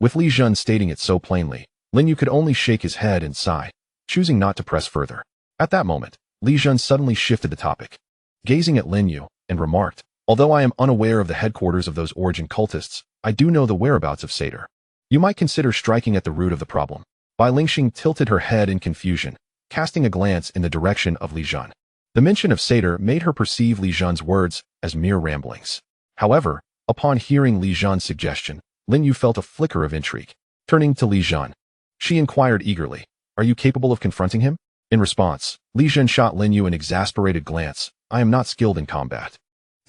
With Li Jun stating it so plainly, Lin Yu could only shake his head and sigh, choosing not to press further. At that moment, Li Jun suddenly shifted the topic, gazing at Lin Yu, and remarked, although I am unaware of the headquarters of those origin cultists, I do know the whereabouts of Satyr. You might consider striking at the root of the problem. Bai Lingxing tilted her head in confusion, casting a glance in the direction of Li Jun. The mention of Satyr made her perceive Li Jun's words as mere ramblings. However, upon hearing Li Jun's suggestion, Lin Yu felt a flicker of intrigue. Turning to Li Jun, she inquired eagerly, are you capable of confronting him? In response, Li Jun shot Lin Yu an exasperated glance. I am not skilled in combat.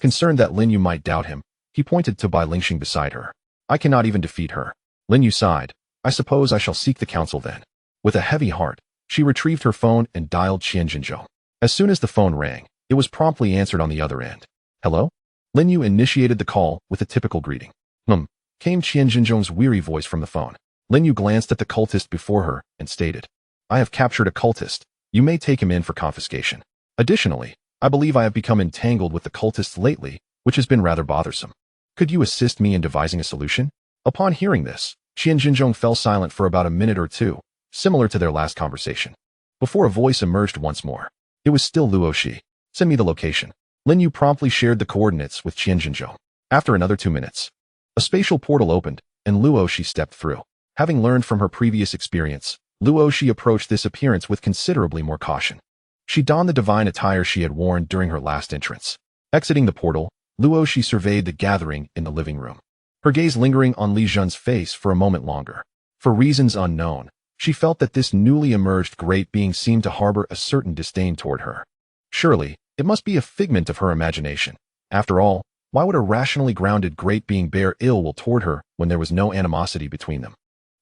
Concerned that Lin Yu might doubt him, he pointed to Bai Lingxing beside her. I cannot even defeat her. Lin Yu sighed. I suppose I shall seek the counsel then. With a heavy heart, she retrieved her phone and dialed Qianjinzhou. As soon as the phone rang, it was promptly answered on the other end. Hello? Lin Yu initiated the call with a typical greeting. Came Qianjinzhou's weary voice from the phone. Lin Yu glanced at the cultist before her and stated, I have captured a cultist. You may take him in for confiscation. Additionally, I believe I have become entangled with the cultists lately, which has been rather bothersome. Could you assist me in devising a solution? Upon hearing this, Qianjinzhou fell silent for about a minute or two, similar to their last conversation, before a voice emerged once more. It was still Luo Shi. Send me the location. Lin Yu promptly shared the coordinates with Qianjinzhou. After another 2 minutes, a spatial portal opened, and Luo Shi stepped through. Having learned from her previous experience, Luoshi approached this appearance with considerably more caution. She donned the divine attire she had worn during her last entrance. Exiting the portal, Luoshi surveyed the gathering in the living room, her gaze lingering on Li Jun's face for a moment longer. For reasons unknown, she felt that this newly emerged great being seemed to harbor a certain disdain toward her. Surely, it must be a figment of her imagination. After all, why would a rationally grounded great being bear ill will toward her when there was no animosity between them?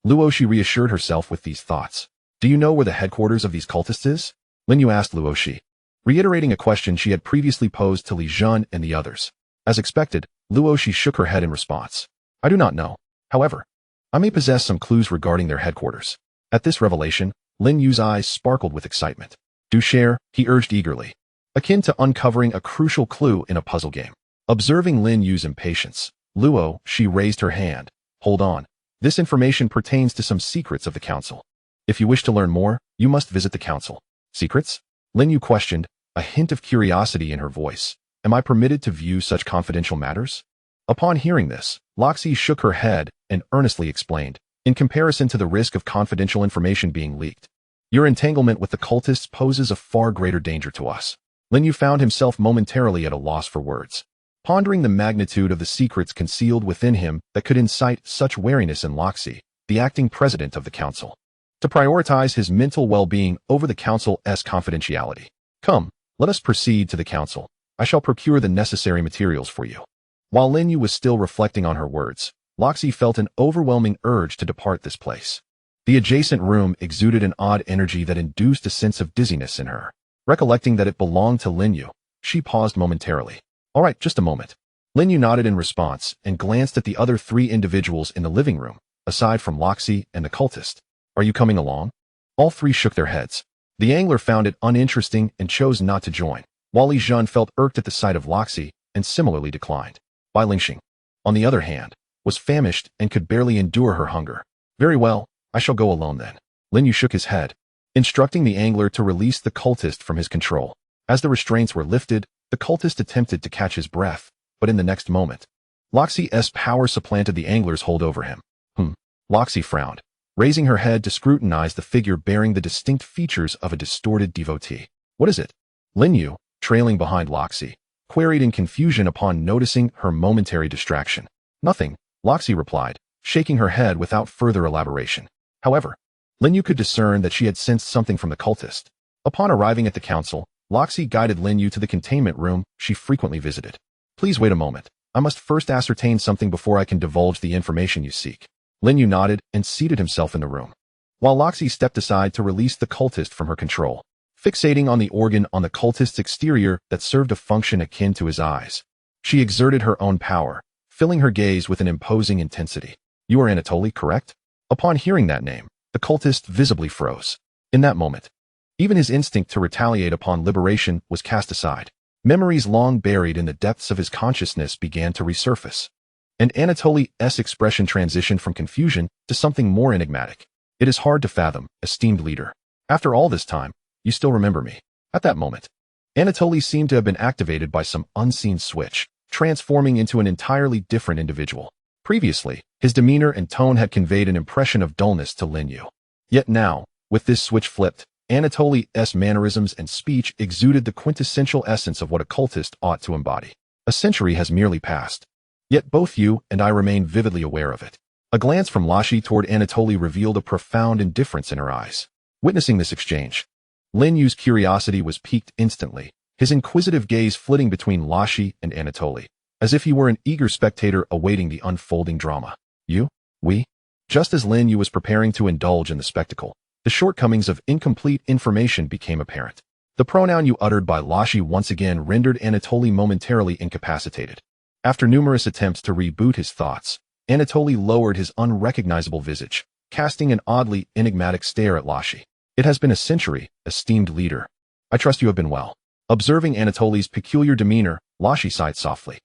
Luoshi reassured herself with these thoughts. Do you know where the headquarters of these cultists is? Lin You asked Luoshi, reiterating a question she had previously posed to Li Jun and the others. As expected, Luoshi shook her head in response. I do not know. However, I may possess some clues regarding their headquarters. At this revelation, Lin Yu's eyes sparkled with excitement. Do share, he urged eagerly, akin to uncovering a crucial clue in a puzzle game. Observing Lin Yu's impatience, Luoshi raised her hand. Hold on. This information pertains to some secrets of the council. If you wish to learn more, you must visit the council. Secrets? Lin Yu questioned, a hint of curiosity in her voice. Am I permitted to view such confidential matters? Upon hearing this, Loxi shook her head and earnestly explained, in comparison to the risk of confidential information being leaked, your entanglement with the cultists poses a far greater danger to us. Lin Yu found himself momentarily at a loss for words, pondering the magnitude of the secrets concealed within him that could incite such wariness in Loxi, the acting president of the council, to prioritize his mental well-being over the council's confidentiality. Come, let us proceed to the council. I shall procure the necessary materials for you. While Lin Yu was still reflecting on her words, Loxi felt an overwhelming urge to depart this place. The adjacent room exuded an odd energy that induced a sense of dizziness in her. Recollecting that it belonged to Lin Yu, she paused momentarily. All right, just a moment. Lin Yu nodded in response and glanced at the other three individuals in the living room, aside from Loxi and the cultist. Are you coming along? All three shook their heads. The angler found it uninteresting and chose not to join, while Li Jun felt irked at the sight of Loxi and similarly declined. Bai Lingxing, on the other hand, was famished and could barely endure her hunger. Very well, I shall go alone then. Lin Yu shook his head, instructing the angler to release the cultist from his control. As the restraints were lifted, the cultist attempted to catch his breath, but in the next moment, Loxi's power supplanted the angler's hold over him. Loxi frowned, raising her head to scrutinize the figure bearing the distinct features of a distorted devotee. What is it? Lin Yu, trailing behind Loxi, queried in confusion upon noticing her momentary distraction. Nothing, Loxi replied, shaking her head without further elaboration. However, Lin Yu could discern that she had sensed something from the cultist. Upon arriving at the council, Loxi guided Lin Yu to the containment room she frequently visited. Please wait a moment. I must first ascertain something before I can divulge the information you seek. Lin Yu nodded and seated himself in the room, while Loxi stepped aside to release the cultist from her control, fixating on the organ on the cultist's exterior that served a function akin to his eyes. She exerted her own power, filling her gaze with an imposing intensity. You are Anatoly, correct? Upon hearing that name, the cultist visibly froze. In that moment, even his instinct to retaliate upon liberation was cast aside. Memories long buried in the depths of his consciousness began to resurface, and Anatoly's expression transitioned from confusion to something more enigmatic. It is hard to fathom, esteemed leader. After all this time, you still remember me. At that moment, Anatoly seemed to have been activated by some unseen switch, transforming into an entirely different individual. Previously, his demeanor and tone had conveyed an impression of dullness to Lin Yu. Yet now, with this switch flipped, Anatoly's mannerisms and speech exuded the quintessential essence of what a cultist ought to embody. A century has merely passed. Yet both you and I remain vividly aware of it. A glance from Loxi toward Anatoly revealed a profound indifference in her eyes. Witnessing this exchange, Lin Yu's curiosity was piqued instantly, his inquisitive gaze flitting between Loxi and Anatoly, as if he were an eager spectator awaiting the unfolding drama. You? We? Just as Lin Yu was preparing to indulge in the spectacle, the shortcomings of incomplete information became apparent. The pronoun you uttered by Loxi once again rendered Anatoly momentarily incapacitated. After numerous attempts to reboot his thoughts, Anatoly lowered his unrecognizable visage, casting an oddly enigmatic stare at Loxi. It has been a century, esteemed leader. I trust you have been well. Observing Anatoly's peculiar demeanor, Loxi sighed softly.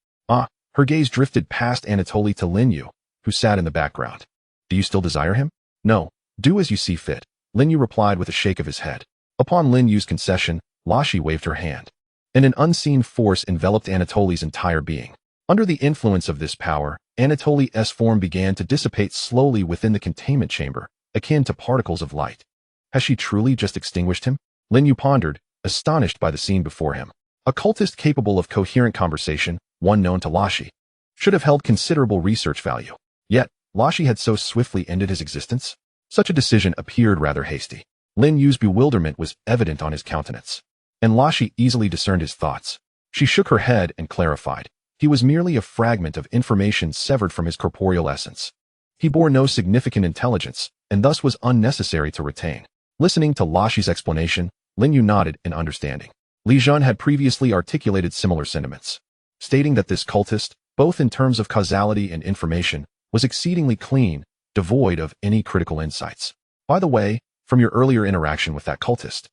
Her gaze drifted past Anatoly to Lin Yu, who sat in the background. Do you still desire him? No. Do as you see fit, Lin Yu replied with a shake of his head. Upon Lin Yu's concession, Loxi waved her hand, and an unseen force enveloped Anatoly's entire being. Under the influence of this power, Anatoly's form began to dissipate slowly within the containment chamber, akin to particles of light. Has she truly just extinguished him? Lin You pondered, astonished by the scene before him. A cultist capable of coherent conversation, one known to Lashi, should have held considerable research value. Yet, Lashi had so swiftly ended his existence? Such a decision appeared rather hasty. Lin Yu's bewilderment was evident on his countenance, and Lashi easily discerned his thoughts. She shook her head and clarified. He was merely a fragment of information severed from his corporeal essence. He bore no significant intelligence, and thus was unnecessary to retain. Listening to Lashi's explanation, Lin Yu nodded in understanding. Li Jun had previously articulated similar sentiments, stating that this cultist, both in terms of causality and information, was exceedingly clean, devoid of any critical insights. By the way, from your earlier interaction with that cultist,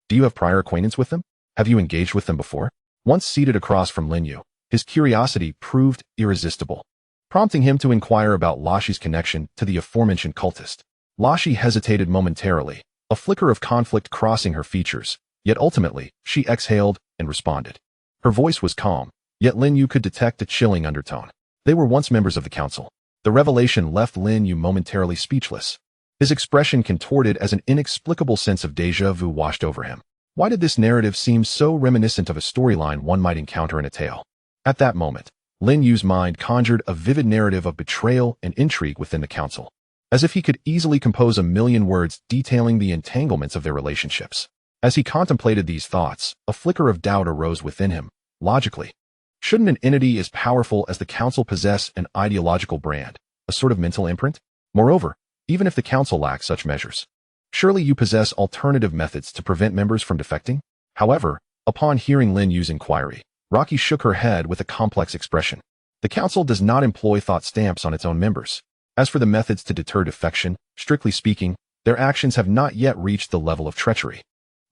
do you have prior acquaintance with them? Have you engaged with them before? Once seated across from Lin Yu, his curiosity proved irresistible, prompting him to inquire about Lashi's connection to the aforementioned cultist. Lashi hesitated momentarily, a flicker of conflict crossing her features, yet ultimately, she exhaled and responded. Her voice was calm, yet Lin Yu could detect a chilling undertone. They were once members of the council. The revelation left Lin Yu momentarily speechless. His expression contorted as an inexplicable sense of déjà vu washed over him. Why did this narrative seem so reminiscent of a storyline one might encounter in a tale? At that moment, Lin Yu's mind conjured a vivid narrative of betrayal and intrigue within the council, as if he could easily compose a million words detailing the entanglements of their relationships. As he contemplated these thoughts, a flicker of doubt arose within him. Logically, shouldn't an entity as powerful as the council possess an ideological brand, a sort of mental imprint? Moreover, even if the council lacks such measures, surely you possess alternative methods to prevent members from defecting? However, upon hearing Lin Yu's inquiry, Rocky shook her head with a complex expression. The council does not employ thought stamps on its own members. As for the methods to deter defection, strictly speaking, their actions have not yet reached the level of treachery.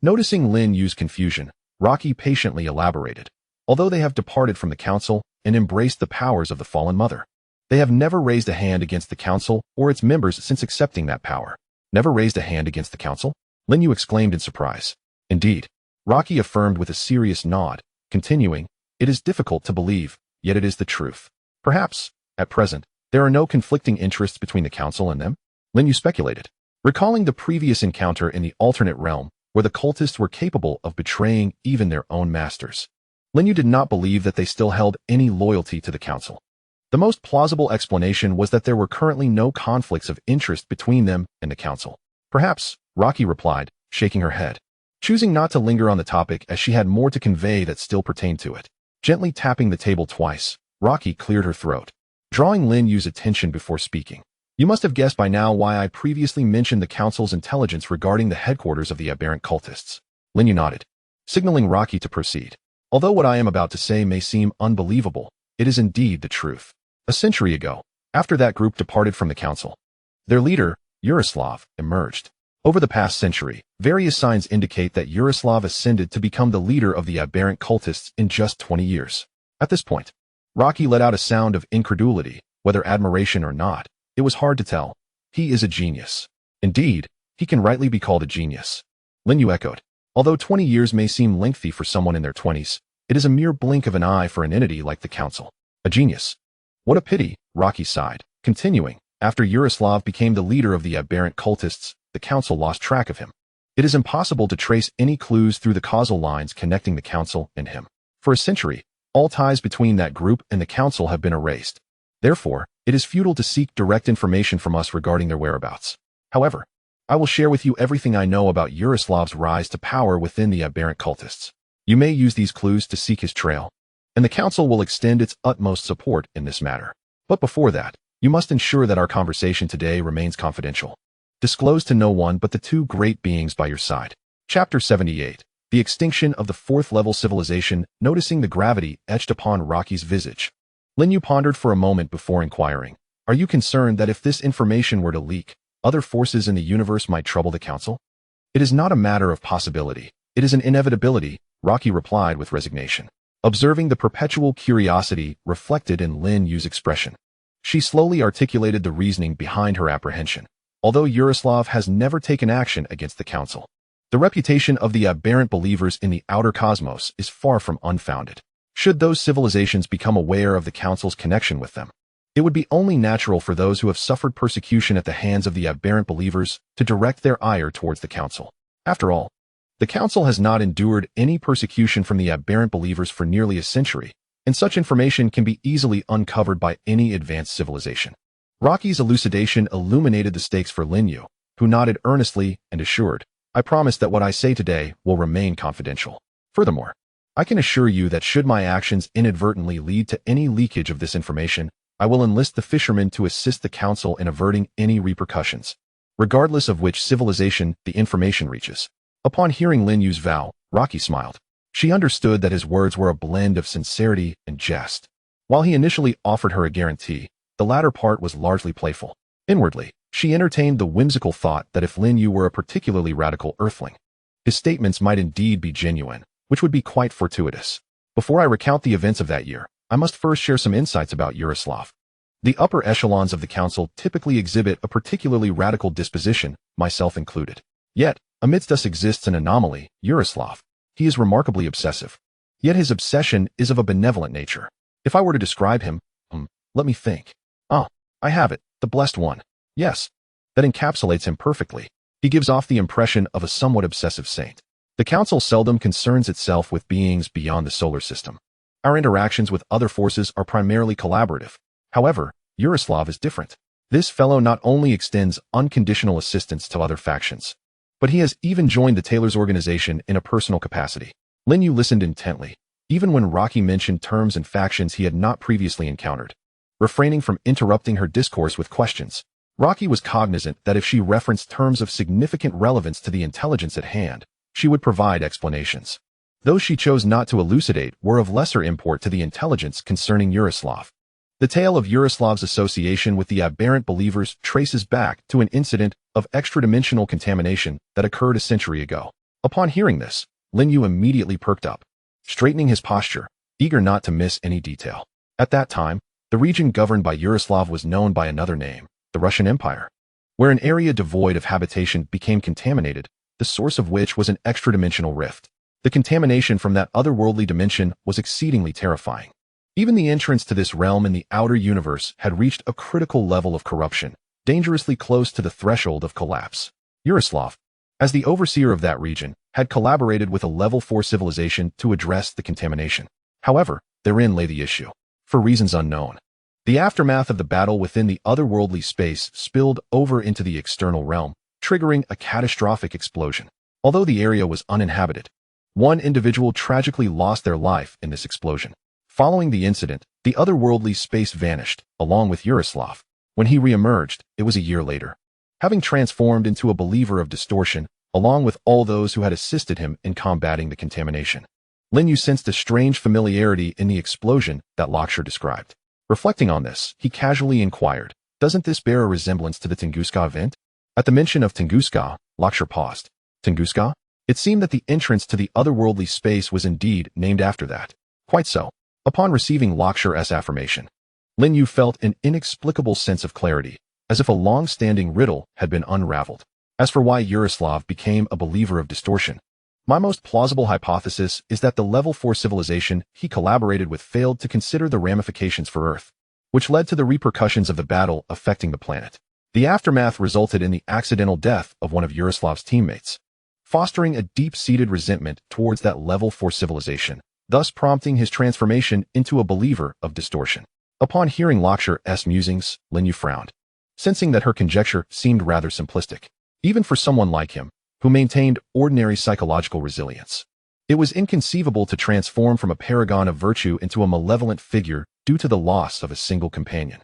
Noticing Lin Yu's confusion, Rocky patiently elaborated. Although they have departed from the council and embraced the powers of the fallen mother, they have never raised a hand against the council or its members since accepting that power. Never raised a hand against the council? Lin Yu exclaimed in surprise. Indeed, Rocky affirmed with a serious nod, continuing, it is difficult to believe, yet it is the truth. Perhaps, at present, there are no conflicting interests between the council and them? Lin Yu speculated, recalling the previous encounter in the alternate realm where the cultists were capable of betraying even their own masters. Lin Yu did not believe that they still held any loyalty to the council. The most plausible explanation was that there were currently no conflicts of interest between them and the council. Perhaps, Rocky replied, shaking her head, choosing not to linger on the topic as she had more to convey that still pertained to it. Gently tapping the table twice, Rocky cleared her throat, drawing Lin Yu's attention before speaking. You must have guessed by now why I previously mentioned the council's intelligence regarding the headquarters of the aberrant cultists. Lin Yu nodded, signaling Rocky to proceed. Although what I am about to say may seem unbelievable, it is indeed the truth. A century ago, after that group departed from the council, their leader, Yaroslav, emerged. Over the past century, various signs indicate that Yaroslav ascended to become the leader of the aberrant cultists in just 20 years. At this point, Rocky let out a sound of incredulity, whether admiration or not. It was hard to tell. He is a genius. Indeed, he can rightly be called a genius. Lin Yu echoed. Although 20 years may seem lengthy for someone in their 20s, it is a mere blink of an eye for an entity like the council. A genius. What a pity, Rocky sighed. Continuing, after Yaroslav became the leader of the aberrant cultists, the council lost track of him. It is impossible to trace any clues through the causal lines connecting the council and him. For a century, all ties between that group and the council have been erased. Therefore, it is futile to seek direct information from us regarding their whereabouts. However, I will share with you everything I know about Yaroslav's rise to power within the aberrant cultists. You may use these clues to seek his trail, and the council will extend its utmost support in this matter. But before that, you must ensure that our conversation today remains confidential. Disclose to no one but the two great beings by your side. Chapter 78. The extinction of the fourth-level civilization. Noticing the gravity etched upon Rocky's visage, Lin Yu pondered for a moment before inquiring, are you concerned that if this information were to leak, other forces in the universe might trouble the council? It is not a matter of possibility. It is an inevitability, Rocky replied with resignation, observing the perpetual curiosity reflected in Lin Yu's expression. She slowly articulated the reasoning behind her apprehension. Although Yaroslav has never taken action against the council, the reputation of the aberrant believers in the outer cosmos is far from unfounded. Should those civilizations become aware of the council's connection with them, It would be only natural for those who have suffered persecution at the hands of the aberrant believers to direct their ire towards the Council. After all, the Council has not endured any persecution from the aberrant believers for nearly a century, and such information can be easily uncovered by any advanced civilization. Rocky's elucidation illuminated the stakes for Lin You, who nodded earnestly and assured, "I promise that what I say today will remain confidential. Furthermore, I can assure you that should my actions inadvertently lead to any leakage of this information, I will enlist the fisherman to assist the Council in averting any repercussions, regardless of which civilization the information reaches." Upon hearing Lin Yu's vow, Rocky smiled. She understood that his words were a blend of sincerity and jest. While he initially offered her a guarantee, the latter part was largely playful. Inwardly, she entertained the whimsical thought that if Lin Yu were a particularly radical earthling, his statements might indeed be genuine, which would be quite fortuitous. Before I recount the events of that year, I must first share some insights about Yaroslav. The upper echelons of the Council typically exhibit a particularly radical disposition, myself included. Yet, amidst us exists an anomaly, Yaroslav. He is remarkably obsessive. Yet his obsession is of a benevolent nature. If I were to describe him, let me think. I have it, the blessed one. Yes, that encapsulates him perfectly. He gives off the impression of a somewhat obsessive saint. The Council seldom concerns itself with beings beyond the solar system. Our interactions with other forces are primarily collaborative. However, Yaroslav is different. This fellow not only extends unconditional assistance to other factions, but he has even joined the Tailors organization in a personal capacity. Lin You listened intently, even when Rocky mentioned terms and factions he had not previously encountered. Refraining from interrupting her discourse with questions, Rocky was cognizant that if she referenced terms of significant relevance to the intelligence at hand, she would provide explanations. Those she chose not to elucidate were of lesser import to the intelligence concerning Yaroslav. The tale of Yaroslav's association with the aberrant believers traces back to an incident of extra-dimensional contamination that occurred a century ago. Upon hearing this, Lin You immediately perked up, straightening his posture, eager not to miss any detail. At that time, the region governed by Yaroslav was known by another name, the Russian Empire, where an area devoid of habitation became contaminated, the source of which was an extra-dimensional rift. The contamination from that otherworldly dimension was exceedingly terrifying. Even the entrance to this realm in the outer universe had reached a critical level of corruption, dangerously close to the threshold of collapse. Yaroslav, as the overseer of that region, had collaborated with a level 4 civilization to address the contamination. However, therein lay the issue. For reasons unknown, the aftermath of the battle within the otherworldly space spilled over into the external realm, triggering a catastrophic explosion. Although the area was uninhabited, one individual tragically lost their life in this explosion. Following the incident, the otherworldly space vanished, along with Yaroslav. When he re-emerged, it was a year later, having transformed into a believer of distortion, along with all those who had assisted him in combating the contamination. Lin You sensed a strange familiarity in the explosion that Lakshar described. Reflecting on this, he casually inquired, "Doesn't this bear a resemblance to the Tunguska event?" At the mention of Tunguska, Lakshar paused. Tunguska? It seemed that the entrance to the otherworldly space was indeed named after that. Quite so. Upon receiving Lakshar's affirmation, Lin You felt an inexplicable sense of clarity, as if a long-standing riddle had been unraveled. As for why Yaroslav became a believer of distortion, my most plausible hypothesis is that the level 4 civilization he collaborated with failed to consider the ramifications for Earth, which led to the repercussions of the battle affecting the planet. The aftermath resulted in the accidental death of one of Yaroslav's teammates, fostering a deep-seated resentment towards that level 4 civilization, thus prompting his transformation into a believer of distortion. Upon hearing Lakshar's musings, Lin You frowned, sensing that her conjecture seemed rather simplistic, even for someone like him, who maintained ordinary psychological resilience. It was inconceivable to transform from a paragon of virtue into a malevolent figure due to the loss of a single companion,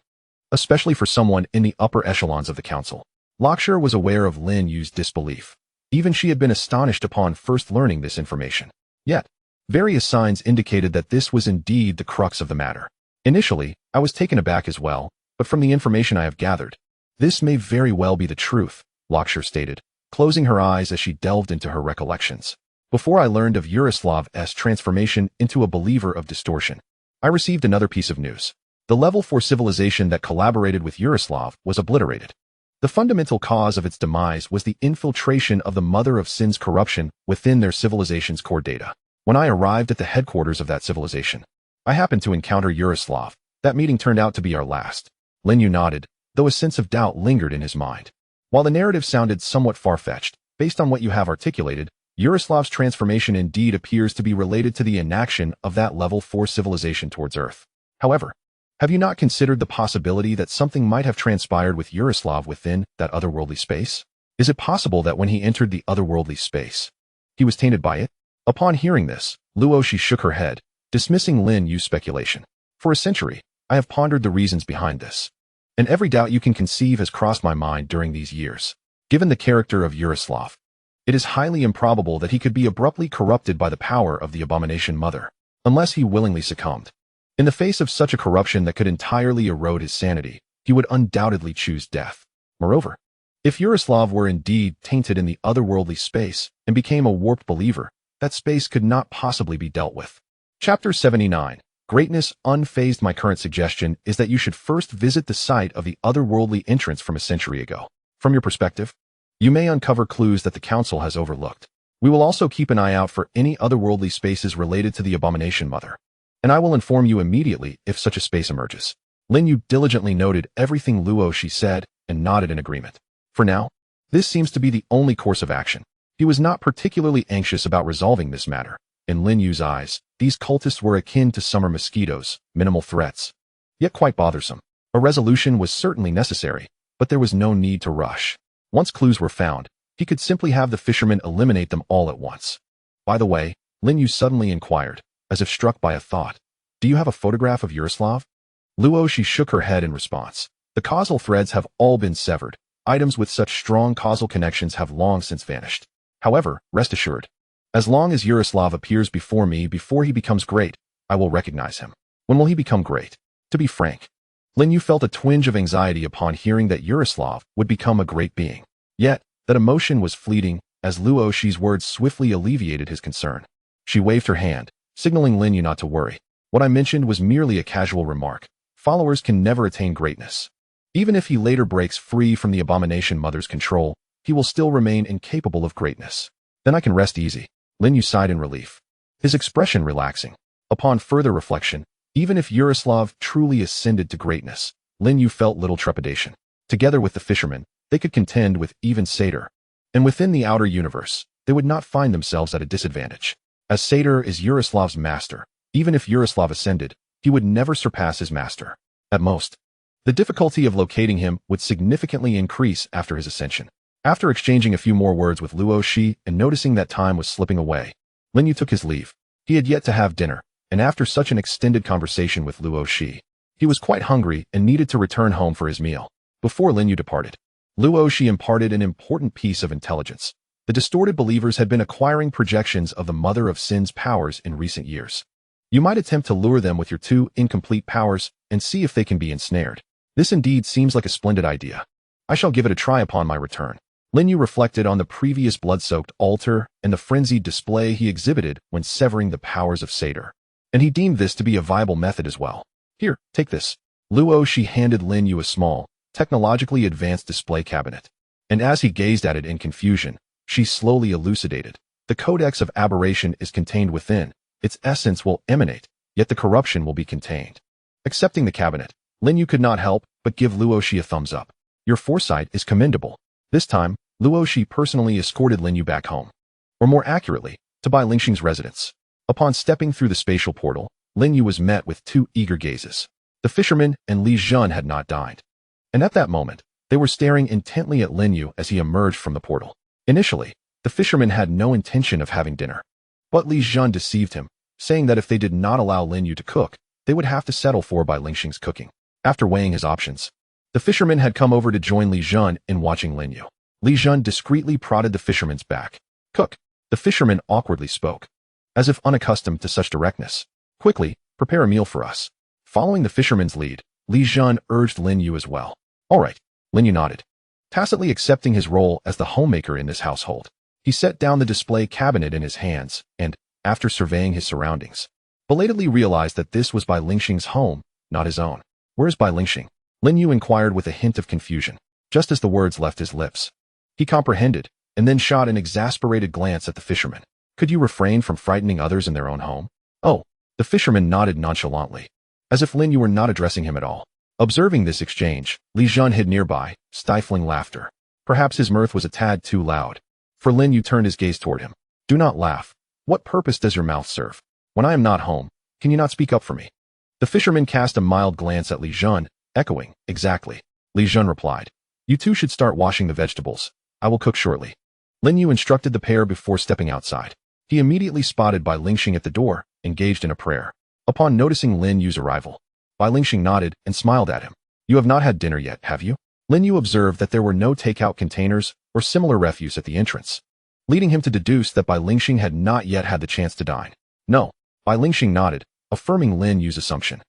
especially for someone in the upper echelons of the Council. Lakshar was aware of Lin Yu's disbelief. Even she had been astonished upon first learning this information. Yet, various signs indicated that this was indeed the crux of the matter. Initially, I was taken aback as well, but from the information I have gathered, this may very well be the truth, Lakshar stated, closing her eyes as she delved into her recollections. Before I learned of Yaroslav's transformation into a believer of distortion, I received another piece of news. The level 4 civilization that collaborated with Yaroslav was obliterated. The fundamental cause of its demise was the infiltration of the mother of sin's corruption within their civilization's core data. When I arrived at the headquarters of that civilization, I happened to encounter Yaroslav. That meeting turned out to be our last. Lin You nodded, though a sense of doubt lingered in his mind. While the narrative sounded somewhat far-fetched, based on what you have articulated, Yaroslav's transformation indeed appears to be related to the enaction of that level 4 civilization towards Earth. However, have you not considered the possibility that something might have transpired with Yaroslav within that otherworldly space? Is it possible that when he entered the otherworldly space, he was tainted by it? Upon hearing this, Luoshi shook her head, dismissing Lin Yu's speculation. For a century, I have pondered the reasons behind this, and every doubt you can conceive has crossed my mind during these years. Given the character of Yaroslav, it is highly improbable that he could be abruptly corrupted by the power of the abomination mother, unless he willingly succumbed. In the face of such a corruption that could entirely erode his sanity, he would undoubtedly choose death. Moreover, if Yaroslav were indeed tainted in the otherworldly space and became a warped believer, that space could not possibly be dealt with. Chapter 79. Greatness unfazed. My current suggestion is that you should first visit the site of the otherworldly entrance from a century ago. From your perspective, you may uncover clues that the Council has overlooked. We will also keep an eye out for any otherworldly spaces related to the abomination mother, and I will inform you immediately if such a space emerges. Lin Yu diligently noted everything Luoshi said and nodded in agreement. For now, this seems to be the only course of action. He was not particularly anxious about resolving this matter. In Lin Yu's eyes, these cultists were akin to summer mosquitoes, minimal threats, yet quite bothersome. A resolution was certainly necessary, but there was no need to rush. Once clues were found, he could simply have the fisherman eliminate them all at once. By the way, Lin Yu suddenly inquired, as if struck by a thought, do you have a photograph of Yaroslav? Luoshi shook her head in response. The causal threads have all been severed. Items with such strong causal connections have long since vanished. However, rest assured, as long as Yaroslav appears before me before he becomes great, I will recognize him. When will he become great? To be frank, Lin Yu felt a twinge of anxiety upon hearing that Yaroslav would become a great being. Yet, that emotion was fleeting, as Luoshi's words swiftly alleviated his concern. She waved her hand, signaling Lin Yu not to worry. What I mentioned was merely a casual remark. Followers can never attain greatness. Even if he later breaks free from the abomination mother's control, he will still remain incapable of greatness. Then I can rest easy. Lin Yu sighed in relief, his expression relaxing. Upon further reflection, even if Yaroslav truly ascended to greatness, Lin Yu felt little trepidation. Together with the fisherman, they could contend with even Satyr. And within the outer universe, they would not find themselves at a disadvantage. As Satyr is Yaroslav's master, even if Yaroslav ascended, he would never surpass his master. At most, the difficulty of locating him would significantly increase after his ascension. After exchanging a few more words with Luoshi and noticing that time was slipping away, Lin Yu took his leave. He had yet to have dinner, and after such an extended conversation with Luoshi, he was quite hungry and needed to return home for his meal. Before Lin Yu departed, Luoshi imparted an important piece of intelligence. The distorted believers had been acquiring projections of the Mother of Sin's powers in recent years. You might attempt to lure them with your 2 incomplete powers and see if they can be ensnared. This indeed seems like a splendid idea. I shall give it a try upon my return. Lin Yu reflected on the previous blood-soaked altar and the frenzied display he exhibited when severing the powers of Satyr, and he deemed this to be a viable method as well. Here, take this. Luoshi handed Lin Yu a small, technologically advanced display cabinet, and as he gazed at it in confusion, she slowly elucidated. The codex of aberration is contained within. Its essence will emanate, yet the corruption will be contained. Accepting the cabinet, Lin Yu could not help but give Luoshi a thumbs up. Your foresight is commendable. This time, Luoshi personally escorted Lin Yu back home, or more accurately, to Bai Lingxing's residence. Upon stepping through the spatial portal, Lin Yu was met with 2 eager gazes. The fisherman and Li Jun had not dined, and at that moment, they were staring intently at Lin Yu as he emerged from the portal. Initially, the fisherman had no intention of having dinner, but Li Jun deceived him, saying that if they did not allow Lin Yu to cook, they would have to settle for Bai Lingxing's cooking. After weighing his options, the fisherman had come over to join Li Jun in watching Lin Yu. Li Jun discreetly prodded the fisherman's back. Cook. The fisherman awkwardly spoke, as if unaccustomed to such directness. Quickly, prepare a meal for us. Following the fisherman's lead, Li Jun urged Lin Yu as well. All right. Lin Yu nodded, tacitly accepting his role as the homemaker in this household. He set down the display cabinet in his hands and, after surveying his surroundings, belatedly realized that this was Bai Lingxing's home, not his own. Where is Bai Lingxing? Lin Yu inquired with a hint of confusion, just as the words left his lips. He comprehended, and then shot an exasperated glance at the fisherman. Could you refrain from frightening others in their own home? Oh, the fisherman nodded nonchalantly, as if Lin Yu were not addressing him at all. Observing this exchange, Li Jun hid nearby, stifling laughter. Perhaps his mirth was a tad too loud. For Lin Yu turned his gaze toward him. Do not laugh. What purpose does your mouth serve? When I am not home, can you not speak up for me? The fisherman cast a mild glance at Li Jun, echoing, exactly. Li Jun replied, you two should start washing the vegetables. I will cook shortly. Lin Yu instructed the pair before stepping outside. He immediately spotted Bai Lingxing at the door, engaged in a prayer. Upon noticing Lin Yu's arrival, Bai Lingxing nodded and smiled at him. You have not had dinner yet, have you? Lin Yu observed that there were no takeout containers or similar refuse at the entrance, leading him to deduce that Bai Lingxing had not yet had the chance to dine. No, Bai Lingxing nodded, affirming Lin Yu's assumption.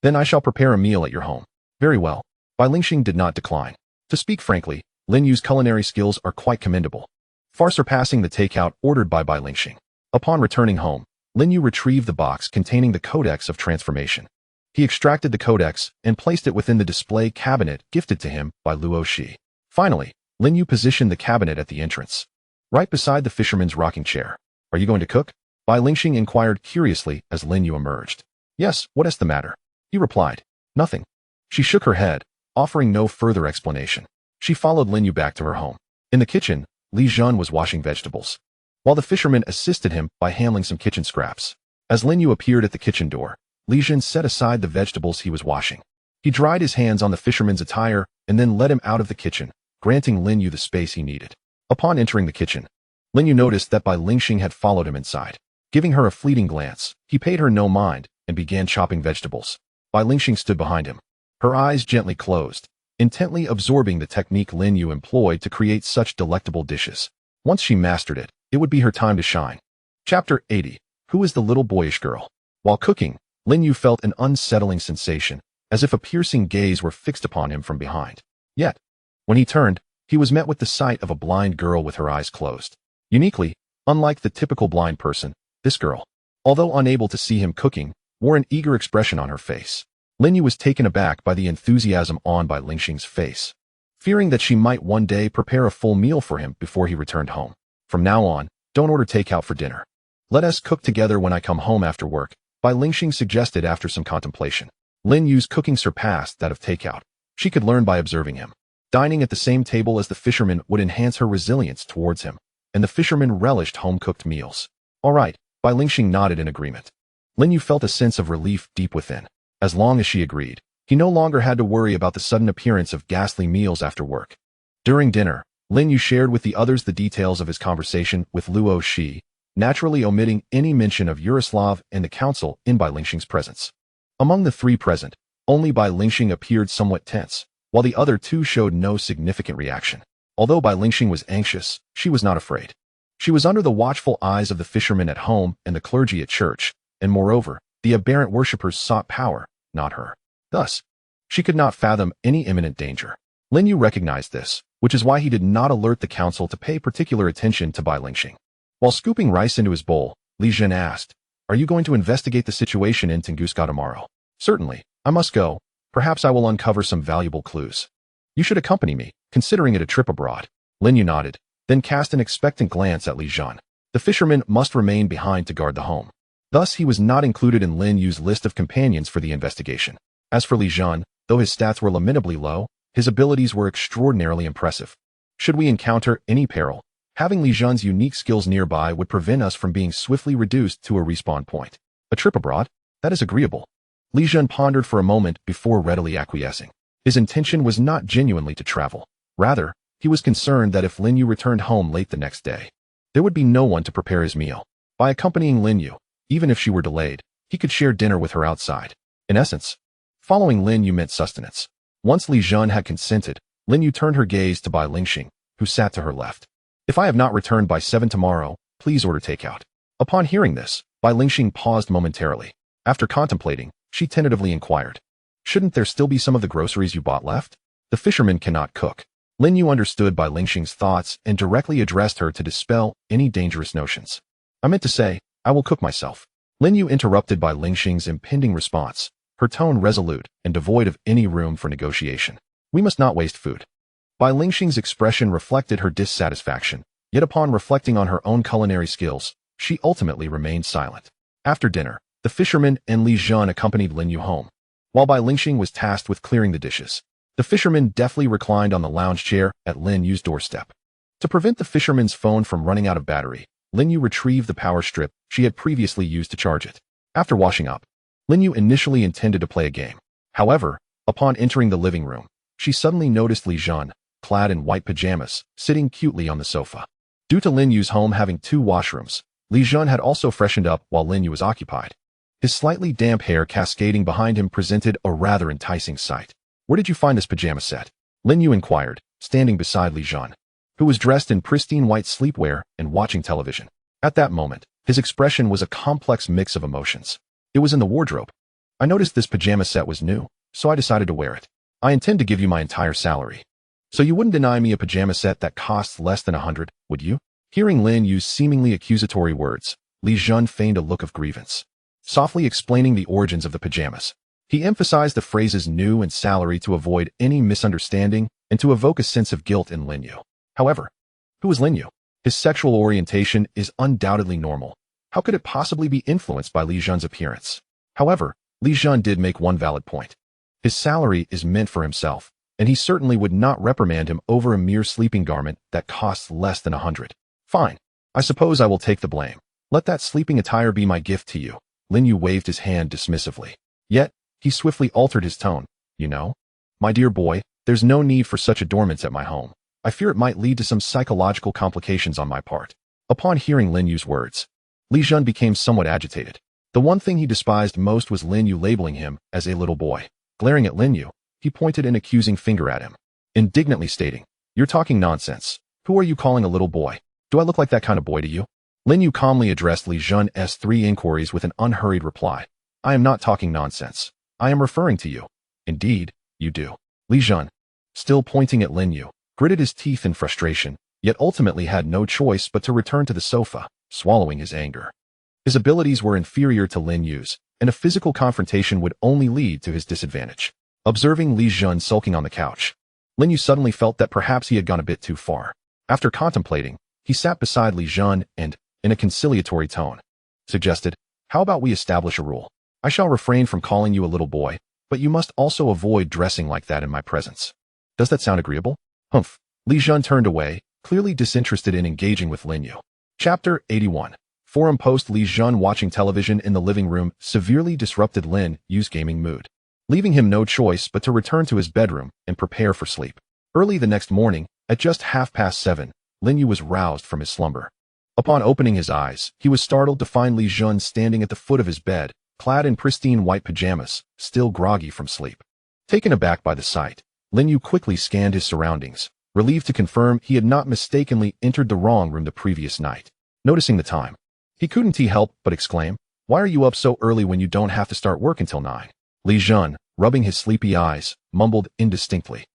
Then I shall prepare a meal at your home. Very well. Bai Lingxing did not decline. To speak frankly, Lin Yu's culinary skills are quite commendable, far surpassing the takeout ordered by Bai Lingxing. Upon returning home, Lin Yu retrieved the box containing the Codex of Transformation. He extracted the codex and placed it within the display cabinet gifted to him by Luo Shi. Finally, Lin Yu positioned the cabinet at the entrance, right beside the fisherman's rocking chair. Are you going to cook? Bai Lingxing inquired curiously as Lin Yu emerged. Yes, what is the matter? He replied. Nothing. She shook her head, offering no further explanation. She followed Lin Yu back to her home. In the kitchen, Li Jun was washing vegetables, while the fisherman assisted him by handling some kitchen scraps. As Lin Yu appeared at the kitchen door, Li Jun set aside the vegetables he was washing. He dried his hands on the fisherman's attire and then led him out of the kitchen, granting Lin Yu the space he needed. Upon entering the kitchen, Lin Yu noticed that Bai Lingxing had followed him inside. Giving her a fleeting glance, he paid her no mind and began chopping vegetables. Bai Lingxing stood behind him, her eyes gently closed, intently absorbing the technique Lin Yu employed to create such delectable dishes. Once she mastered it, it would be her time to shine. Chapter 80. Who is the little boyish girl? While cooking, Lin Yu felt an unsettling sensation, as if a piercing gaze were fixed upon him from behind. Yet, when he turned, he was met with the sight of a blind girl with her eyes closed. Uniquely, unlike the typical blind person, this girl, although unable to see him cooking, wore an eager expression on her face. Lin Yu was taken aback by the enthusiasm on Bai Lingxing's face, fearing that she might one day prepare a full meal for him before he returned home. From now on, don't order takeout for dinner. Let us cook together when I come home after work, Bai Lingxing suggested after some contemplation. Lin Yu's cooking surpassed that of takeout. She could learn by observing him. Dining at the same table as the fisherman would enhance her resilience towards him, and the fisherman relished home-cooked meals. All right, Bai Lingxing nodded in agreement. Lin Yu felt a sense of relief deep within. As long as she agreed, he no longer had to worry about the sudden appearance of ghastly meals after work. During dinner, Lin Yu shared with the others the details of his conversation with Luo Shi, naturally omitting any mention of Yaroslav and the council in Bai Lingxing's presence. Among the three present, only Bai Lingxing appeared somewhat tense, while the other two showed no significant reaction. Although Bai Lingxing was anxious, she was not afraid. She was under the watchful eyes of the fishermen at home and the clergy at church, and moreover, the aberrant worshippers sought power, not her. Thus, she could not fathom any imminent danger. Lin Yu recognized this, which is why he did not alert the council to pay particular attention to Bai Lingxing. While scooping rice into his bowl, Li Jun asked, Are you going to investigate the situation in Tunguska tomorrow? Certainly, I must go. Perhaps I will uncover some valuable clues. You should accompany me, considering it a trip abroad. Lin Yu nodded, then cast an expectant glance at Li Jun. The fisherman must remain behind to guard the home. Thus, he was not included in Lin Yu's list of companions for the investigation. As for Li Jun, though his stats were lamentably low, his abilities were extraordinarily impressive. Should we encounter any peril, having Li Jun's unique skills nearby would prevent us from being swiftly reduced to a respawn point. A trip abroad? That is agreeable. Li Jun pondered for a moment before readily acquiescing. His intention was not genuinely to travel. Rather, he was concerned that if Lin Yu returned home late the next day, there would be no one to prepare his meal. By accompanying Lin Yu, even if she were delayed, he could share dinner with her outside. In essence, following Lin Yu meant sustenance. Once Li Jun had consented, Lin Yu turned her gaze to Bai Lingxing, who sat to her left. If I have not returned by 7 tomorrow, please order takeout. Upon hearing this, Bai Lingxing paused momentarily. After contemplating, she tentatively inquired, Shouldn't there still be some of the groceries you bought left? The fisherman cannot cook. Lin Yu understood Bai Lingxing's thoughts and directly addressed her to dispel any dangerous notions. I meant to say, I will cook myself. Lin Yu interrupted Bai Lingxing's impending response, her tone resolute and devoid of any room for negotiation. We must not waste food. Bai Lingxing's expression reflected her dissatisfaction, yet upon reflecting on her own culinary skills, she ultimately remained silent. After dinner, the fisherman and Li Jun accompanied Lin Yu home. while Lin You was tasked with clearing the dishes. The fisherman deftly reclined on the lounge chair at Lin Yu's doorstep. To prevent the fisherman's phone from running out of battery, Lin You retrieved the power strip she had previously used to charge it. After washing up, Lin You initially intended to play a game. However, upon entering the living room, she suddenly noticed Li Jun, clad in white pajamas, sitting cutely on the sofa. Due to Lin Yu's home having 2 washrooms, Li Jun had also freshened up while Lin Yu was occupied. His slightly damp hair cascading behind him presented a rather enticing sight. "Where did you find this pajama set?" Lin Yu inquired, standing beside Li Jun, who was dressed in pristine white sleepwear and watching television. At that moment, his expression was a complex mix of emotions. "It was in the wardrobe. I noticed this pajama set was new, so I decided to wear it. I intend to give you my entire salary. So you wouldn't deny me a pajama set that costs less than 100, would you?" Hearing Lin Yu's seemingly accusatory words, Li Jun feigned a look of grievance, softly explaining the origins of the pajamas. He emphasized the phrases new and salary to avoid any misunderstanding and to evoke a sense of guilt in Lin Yu. However, who is Lin Yu? His sexual orientation is undoubtedly normal. How could it possibly be influenced by Li Jun's appearance? However, Li Jun did make one valid point. His salary is meant for himself, and he certainly would not reprimand him over a mere sleeping garment that costs less than 100. "Fine. I suppose I will take the blame. Let that sleeping attire be my gift to you." Lin Yu waved his hand dismissively. Yet, he swiftly altered his tone. "You know, my dear boy, there's no need for such adornments at my home. I fear it might lead to some psychological complications on my part." Upon hearing Lin Yu's words, Li Jun became somewhat agitated. The one thing he despised most was Lin Yu labeling him as a little boy. Glaring at Lin Yu, he pointed an accusing finger at him, indignantly stating, "You're talking nonsense. Who are you calling a little boy? Do I look like that kind of boy to you?" Lin Yu calmly addressed Li Jun's 3 inquiries with an unhurried reply. "I am not talking nonsense. I am referring to you." "Indeed, you do." Li Jun, still pointing at Lin Yu, gritted his teeth in frustration, yet ultimately had no choice but to return to the sofa, swallowing his anger. His abilities were inferior to Lin Yu's, and a physical confrontation would only lead to his disadvantage. Observing Li Jun sulking on the couch, Lin Yu suddenly felt that perhaps he had gone a bit too far. After contemplating, he sat beside Li Jun and, in a conciliatory tone, suggested, "How about we establish a rule? I shall refrain from calling you a little boy, but you must also avoid dressing like that in my presence. Does that sound agreeable?" "Humph." Li Jun turned away, clearly disinterested in engaging with Lin Yu. Chapter 81. Forum post. Li Jun watching television in the living room severely disrupted Lin Yu's gaming mood, leaving him no choice but to return to his bedroom and prepare for sleep. Early the next morning, at just 7:30, Lin Yu was roused from his slumber. Upon opening his eyes, he was startled to find Li Jun standing at the foot of his bed, clad in pristine white pajamas, still groggy from sleep. Taken aback by the sight, Lin Yu quickly scanned his surroundings, relieved to confirm he had not mistakenly entered the wrong room the previous night. Noticing the time, he couldn't help but exclaim, "Why are you up so early when you don't have to start work until 9? Li Jun, rubbing his sleepy eyes, mumbled indistinctly,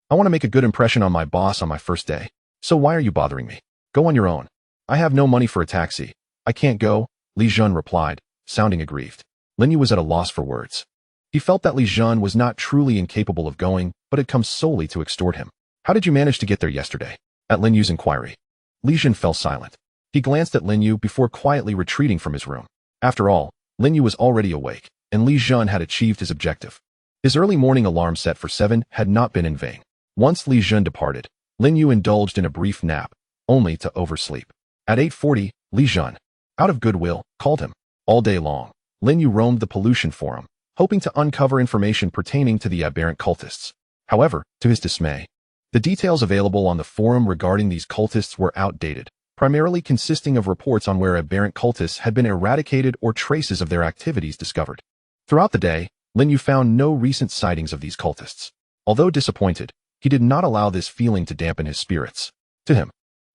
"I want to make a good impression on my boss on my first day. So why are you bothering me? Go on your own. I have no money for a taxi. I can't go," Li Jun replied, sounding aggrieved. Lin Yu was at a loss for words. He felt that Li Jun was not truly incapable of going, but had come solely to extort him. "How did you manage to get there yesterday?" At Lin Yu's inquiry, Li Jun fell silent. He glanced at Lin Yu before quietly retreating from his room. After all, Lin Yu was already awake, and Li Jun had achieved his objective. His early morning alarm set for 7 had not been in vain. Once Li Jun departed, Lin Yu indulged in a brief nap, only to oversleep. At 8:40, Li Jun, out of goodwill, called him. All day long, Lin Yu roamed the pollution forum, hoping to uncover information pertaining to the aberrant cultists. However, to his dismay, the details available on the forum regarding these cultists were outdated, primarily consisting of reports on where aberrant cultists had been eradicated or traces of their activities discovered. Throughout the day, Lin Yu found no recent sightings of these cultists. Although disappointed, he did not allow this feeling to dampen his spirits. To him,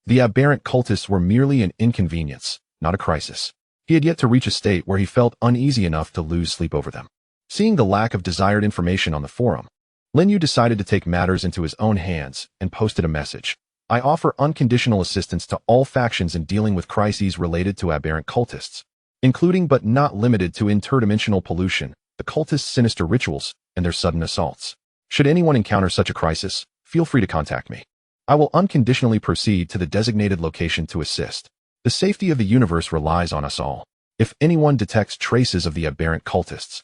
the aberrant cultists were merely an inconvenience, not a crisis. He had yet to reach a state where he felt uneasy enough to lose sleep over them. Seeing the lack of desired information on the forum, Lin Yu decided to take matters into his own hands and posted a message. "I offer unconditional assistance to all factions in dealing with crises related to aberrant cultists, including but not limited to interdimensional pollution, the cultists' sinister rituals, and their sudden assaults. Should anyone encounter such a crisis, feel free to contact me. I will unconditionally proceed to the designated location to assist. The safety of the universe relies on us all. If anyone detects traces of the aberrant cultists,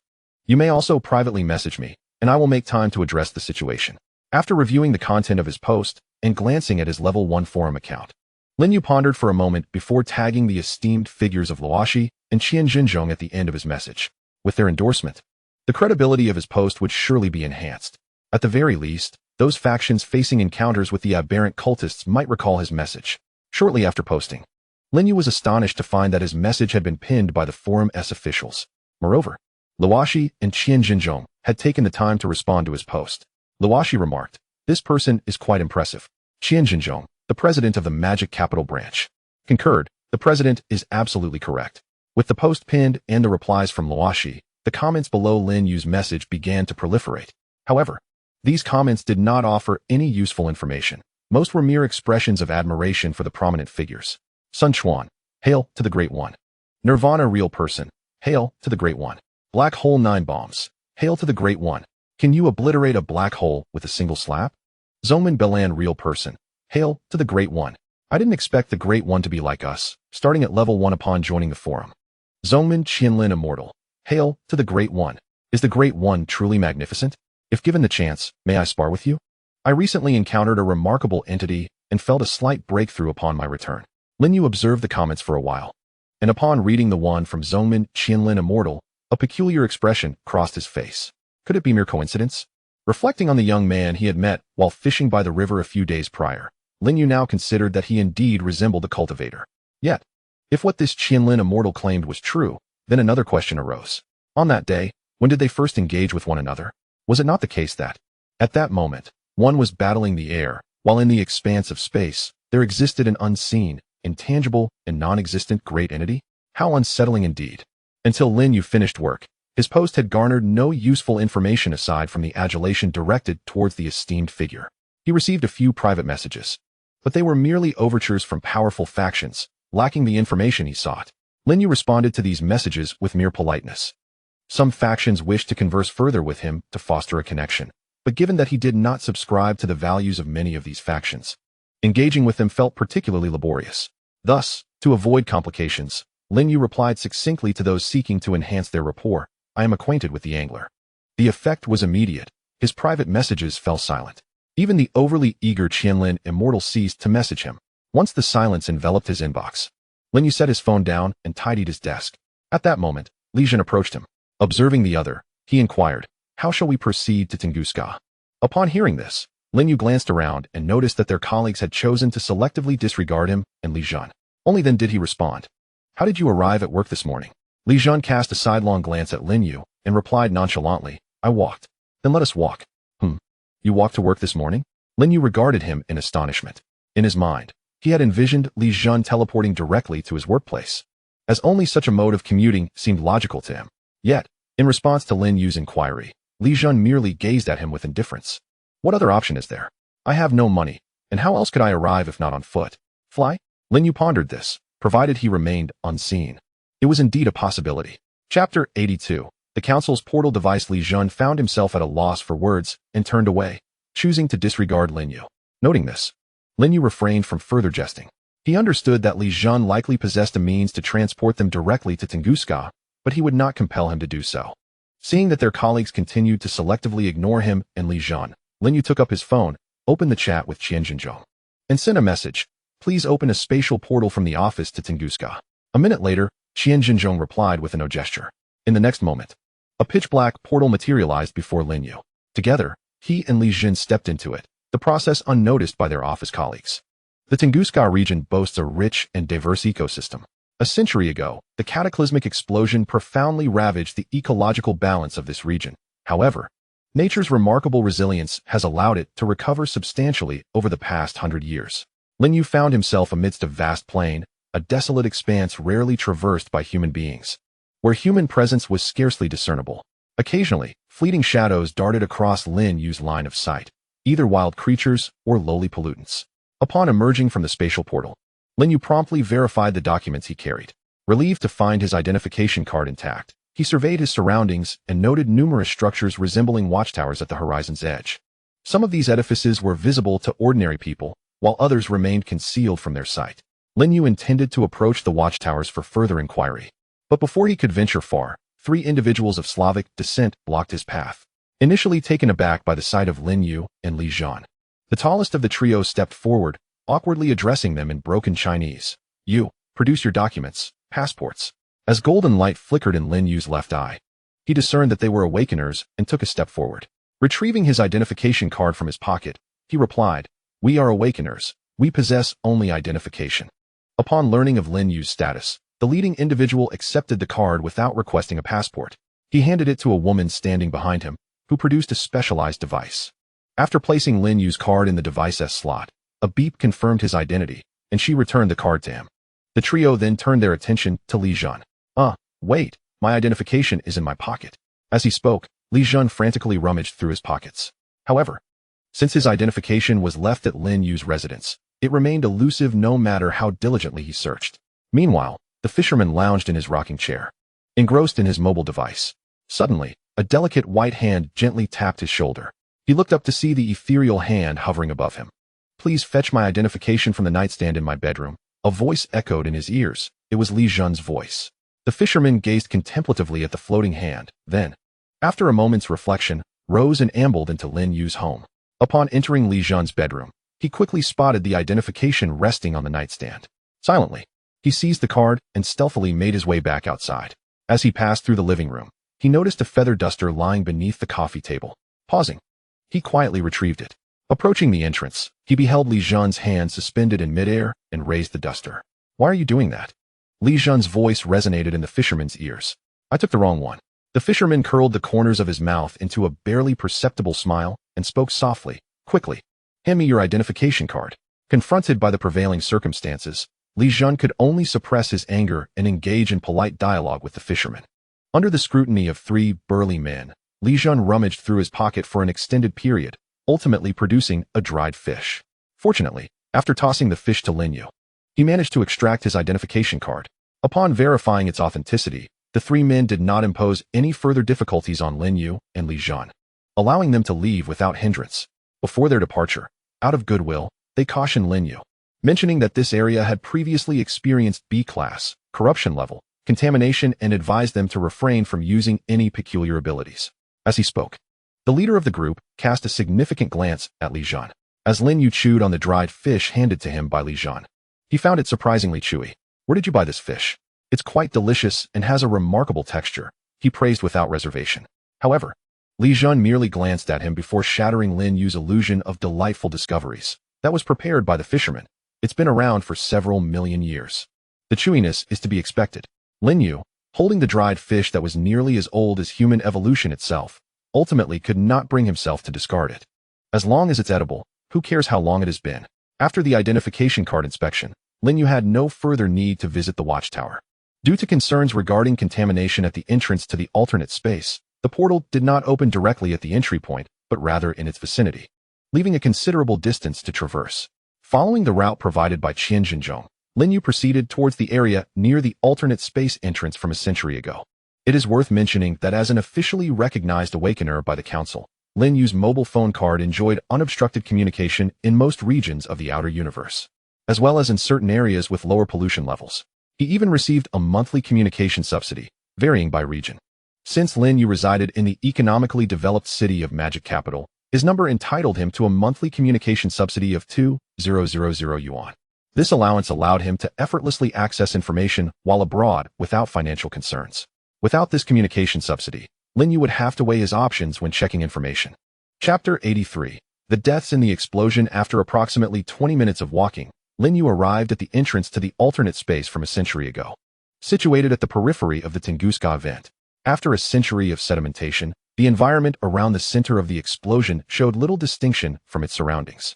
You may also privately message me, and I will make time to address the situation. After reviewing the content of his post and glancing at his level 1 forum account, Lin You pondered for a moment before tagging the esteemed figures of Luoshi and Qian Jinzhong at the end of his message. With their endorsement, the credibility of his post would surely be enhanced. At the very least, those factions facing encounters with the aberrant cultists might recall his message. Shortly after posting, Lin You was astonished to find that his message had been pinned by the forum's officials. Moreover, Luoshi and Qian Jinzhong had taken the time to respond to his post. Luoshi remarked, "This person is quite impressive." Qian Jinzhong, the president of the Magic Capital Branch, concurred, "The president is absolutely correct." With the post pinned and the replies from Luoshi, the comments below Lin Yu's message began to proliferate. However, these comments did not offer any useful information. Most were mere expressions of admiration for the prominent figures. Sun Chuan, hail to the Great One. Nirvana Real Person, hail to the Great One. Black Hole 9 Bombs, hail to the Great One. Can you obliterate a black hole with a single slap? Zoman Belan Real Person, hail to the Great One. I didn't expect the Great One to be like us, starting at level 1 upon joining the forum. Zongmin Qianlin Immortal, hail to the Great One. Is the Great One truly magnificent? If given the chance, may I spar with you? I recently encountered a remarkable entity and felt a slight breakthrough upon my return. Lin You observed the comments for a while, and upon reading the one from Zongmin Qianlin Immortal, a peculiar expression crossed his face. Could it be mere coincidence? Reflecting on the young man he had met while fishing by the river a few days prior, Lin You now considered that he indeed resembled the cultivator. Yet, if what this Qianlin Immortal claimed was true, then another question arose. On that day, when did they first engage with one another? Was it not the case that, at that moment, one was battling the air, while in the expanse of space, there existed an unseen, intangible, and non-existent great entity? How unsettling indeed. Until Lin You finished work, his post had garnered no useful information aside from the adulation directed towards the esteemed figure. He received a few private messages, but they were merely overtures from powerful factions, lacking the information he sought. Lin You responded to these messages with mere politeness. Some factions wished to converse further with him to foster a connection, but given that he did not subscribe to the values of many of these factions, engaging with them felt particularly laborious. Thus, to avoid complications, Lin You replied succinctly to those seeking to enhance their rapport, "I am acquainted with the angler." The effect was immediate. His private messages fell silent. Even the overly eager Qianlin Immortal ceased to message him. Once the silence enveloped his inbox, Lin You set his phone down and tidied his desk. At that moment, Li Jun approached him. Observing the other, he inquired, "How shall we proceed to Tunguska?" Upon hearing this, Lin You glanced around and noticed that their colleagues had chosen to selectively disregard him and Li Jun. Only then did he respond. "How did you arrive at work this morning?" Li Jun cast a sidelong glance at Lin You and replied nonchalantly, "I walked." "Then let us walk." You walked to work this morning?" Lin You regarded him in astonishment. In his mind, he had envisioned Li Jun teleporting directly to his workplace, as only such a mode of commuting seemed logical to him. Yet, in response to Lin Yu's inquiry, Li Jun merely gazed at him with indifference. "What other option is there? I have no money, and how else could I arrive if not on foot? Fly?" Lin Yu pondered this, provided he remained unseen. It was indeed a possibility. Chapter 82. The Council's portal device. Li Jun found himself at a loss for words and turned away, choosing to disregard Lin Yu. Noting this, Lin Yu refrained from further jesting. He understood that Li Jun likely possessed a means to transport them directly to Tunguska, but he would not compel him to do so. Seeing that their colleagues continued to selectively ignore him and Li Jun, Lin Yu took up his phone, opened the chat with Qian Jinzhong, and sent a message. "Please open a spatial portal from the office to Tunguska." A minute later, Qian Jinzhong replied with a no gesture. In the next moment, a pitch-black portal materialized before Lin Yu. Together, he and Li Jun stepped into it, the process unnoticed by their office colleagues. The Tunguska region boasts a rich and diverse ecosystem. A century ago, the cataclysmic explosion profoundly ravaged the ecological balance of this region. However, nature's remarkable resilience has allowed it to recover substantially over the past 100 years. Lin Yu found himself amidst a vast plain, a desolate expanse rarely traversed by human beings, where human presence was scarcely discernible. Occasionally, fleeting shadows darted across Lin Yu's line of sight, either wild creatures or lowly pollutants. Upon emerging from the spatial portal, Lin Yu promptly verified the documents he carried. Relieved to find his identification card intact, he surveyed his surroundings and noted numerous structures resembling watchtowers at the horizon's edge. Some of these edifices were visible to ordinary people, while others remained concealed from their sight. Lin Yu intended to approach the watchtowers for further inquiry. But before he could venture far, three individuals of Slavic descent blocked his path. Initially taken aback by the sight of Lin You and Li Zhan, the tallest of the trio stepped forward, awkwardly addressing them in broken Chinese. "You, produce your documents, passports." As golden light flickered in Lin Yu's left eye, he discerned that they were awakeners and took a step forward. Retrieving his identification card from his pocket, he replied, "We are awakeners. We possess only identification." Upon learning of Lin Yu's status, the leading individual accepted the card without requesting a passport. He handed it to a woman standing behind him, who produced a specialized device. After placing Lin Yu's card in the device's slot, a beep confirmed his identity, and she returned the card to him. The trio then turned their attention to Li Zhan. Wait, my identification is in my pocket." As he spoke, Li Zhan frantically rummaged through his pockets. However, since his identification was left at Lin Yu's residence, it remained elusive no matter how diligently he searched. Meanwhile, the fisherman lounged in his rocking chair, engrossed in his mobile device. Suddenly, a delicate white hand gently tapped his shoulder. He looked up to see the ethereal hand hovering above him. "Please fetch my identification from the nightstand in my bedroom." A voice echoed in his ears. It was Li Zhan's voice. The fisherman gazed contemplatively at the floating hand, then, after a moment's reflection, rose and ambled into Lin Yu's home. Upon entering Li Zhan's bedroom, he quickly spotted the identification resting on the nightstand. Silently, he seized the card and stealthily made his way back outside. As he passed through the living room, he noticed a feather duster lying beneath the coffee table. Pausing, he quietly retrieved it. Approaching the entrance, he beheld Li Zhan's hand suspended in midair and raised the duster. "Why are you doing that?" Li Zhan's voice resonated in the fisherman's ears. "I took the wrong one." The fisherman curled the corners of his mouth into a barely perceptible smile and spoke softly, "Quickly, hand me your identification card." Confronted by the prevailing circumstances, Li Zhan could only suppress his anger and engage in polite dialogue with the fisherman. Under the scrutiny of three burly men, Li Zhan rummaged through his pocket for an extended period, ultimately producing a dried fish. Fortunately, after tossing the fish to Lin You, he managed to extract his identification card. Upon verifying its authenticity, the three men did not impose any further difficulties on Lin You and Li Zhan, allowing them to leave without hindrance. Before their departure, out of goodwill, they cautioned Lin You, mentioning that this area had previously experienced B-class corruption level contamination and advised them to refrain from using any peculiar abilities. As he spoke, the leader of the group cast a significant glance at Li Zhan. As Lin You chewed on the dried fish handed to him by Li Zhan, he found it surprisingly chewy. "Where did you buy this fish? It's quite delicious and has a remarkable texture," he praised without reservation. However, Li Zhan merely glanced at him before shattering Lin Yu's illusion of delightful discoveries. "That was prepared by the fisherman. It's been around for several million years. The chewiness is to be expected." Lin Yu, holding the dried fish that was nearly as old as human evolution itself, ultimately could not bring himself to discard it. As long as it's edible, who cares how long it has been? After the identification card inspection, Lin Yu had no further need to visit the watchtower. Due to concerns regarding contamination at the entrance to the alternate space, the portal did not open directly at the entry point, but rather in its vicinity, leaving a considerable distance to traverse. Following the route provided by Qian Zhenzhong, Lin Yu proceeded towards the area near the alternate space entrance from a century ago. It is worth mentioning that as an officially recognized awakener by the Council, Lin Yu's mobile phone card enjoyed unobstructed communication in most regions of the outer universe, as well as in certain areas with lower pollution levels. He even received a monthly communication subsidy, varying by region. Since Lin Yu resided in the economically developed city of Magic Capital, his number entitled him to a monthly communication subsidy of 2,000 yuan. This allowance allowed him to effortlessly access information while abroad without financial concerns. Without this communication subsidy, Lin Yu would have to weigh his options when checking information. Chapter 83. The deaths in the explosion. After approximately 20 minutes of walking, Lin Yu arrived at the entrance to the alternate space from a century ago. Situated at the periphery of the Tunguska event, after a century of sedimentation, the environment around the center of the explosion showed little distinction from its surroundings.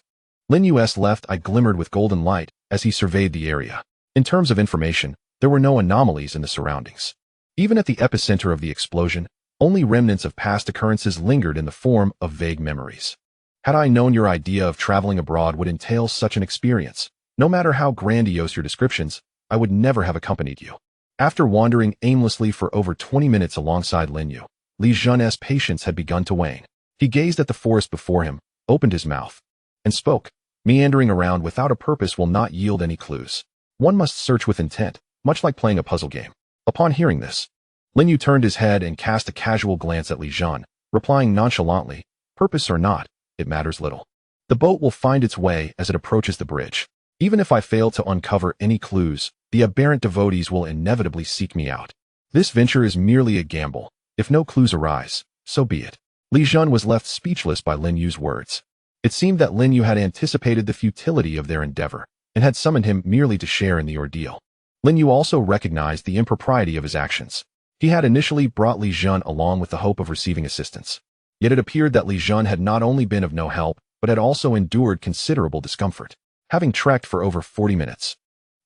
Lin Yu's left eye glimmered with golden light as he surveyed the area. In terms of information, there were no anomalies in the surroundings. Even at the epicenter of the explosion, only remnants of past occurrences lingered in the form of vague memories. Had I known your idea of traveling abroad would entail such an experience, no matter how grandiose your descriptions, I would never have accompanied you. After wandering aimlessly for over 20 minutes alongside Lin Yu, Li Zhan's patience had begun to wane. He gazed at the forest before him, opened his mouth, and spoke. Meandering around without a purpose will not yield any clues. One must search with intent, much like playing a puzzle game. Upon hearing this, Lin Yu turned his head and cast a casual glance at Li Jun, replying nonchalantly, "Purpose or not, it matters little. The boat will find its way as it approaches the bridge. Even if I fail to uncover any clues, the aberrant devotees will inevitably seek me out. This venture is merely a gamble. If no clues arise, so be it." Li Jun was left speechless by Lin Yu's words. It seemed that Lin Yu had anticipated the futility of their endeavor and had summoned him merely to share in the ordeal. Lin Yu also recognized the impropriety of his actions. He had initially brought Li Jun along with the hope of receiving assistance. Yet it appeared that Li Jun had not only been of no help, but had also endured considerable discomfort, having trekked for over 40 minutes.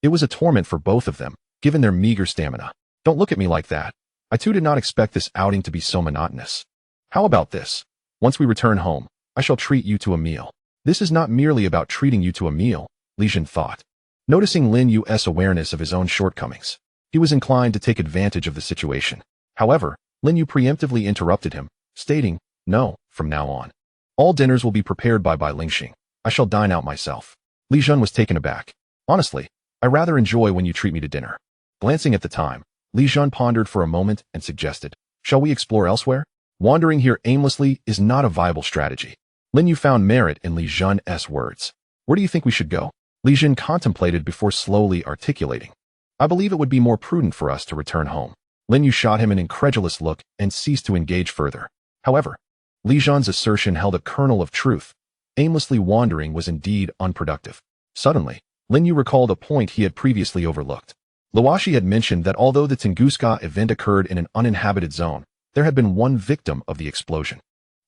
It was a torment for both of them, given their meager stamina. "Don't look at me like that. I too did not expect this outing to be so monotonous. How about this? Once we return home, I shall treat you to a meal." This is not merely about treating you to a meal, Li Jun thought. Noticing Lin Yu's awareness of his own shortcomings, he was inclined to take advantage of the situation. However, Lin Yu preemptively interrupted him, stating, "No, from now on. All dinners will be prepared by Lingxing. I shall dine out myself." Li Jun was taken aback. "Honestly, I rather enjoy when you treat me to dinner." Glancing at the time, Li Jun pondered for a moment and suggested, "Shall we explore elsewhere? Wandering here aimlessly is not a viable strategy." Lin Yu found merit in Li Jun's words. "Where do you think we should go?" Li Jun contemplated before slowly articulating, "I believe it would be more prudent for us to return home." Lin Yu shot him an incredulous look and ceased to engage further. However, Li Jun's assertion held a kernel of truth. Aimlessly wandering was indeed unproductive. Suddenly, Lin Yu recalled a point he had previously overlooked. Luoshi had mentioned that although the Tunguska event occurred in an uninhabited zone, there had been one victim of the explosion.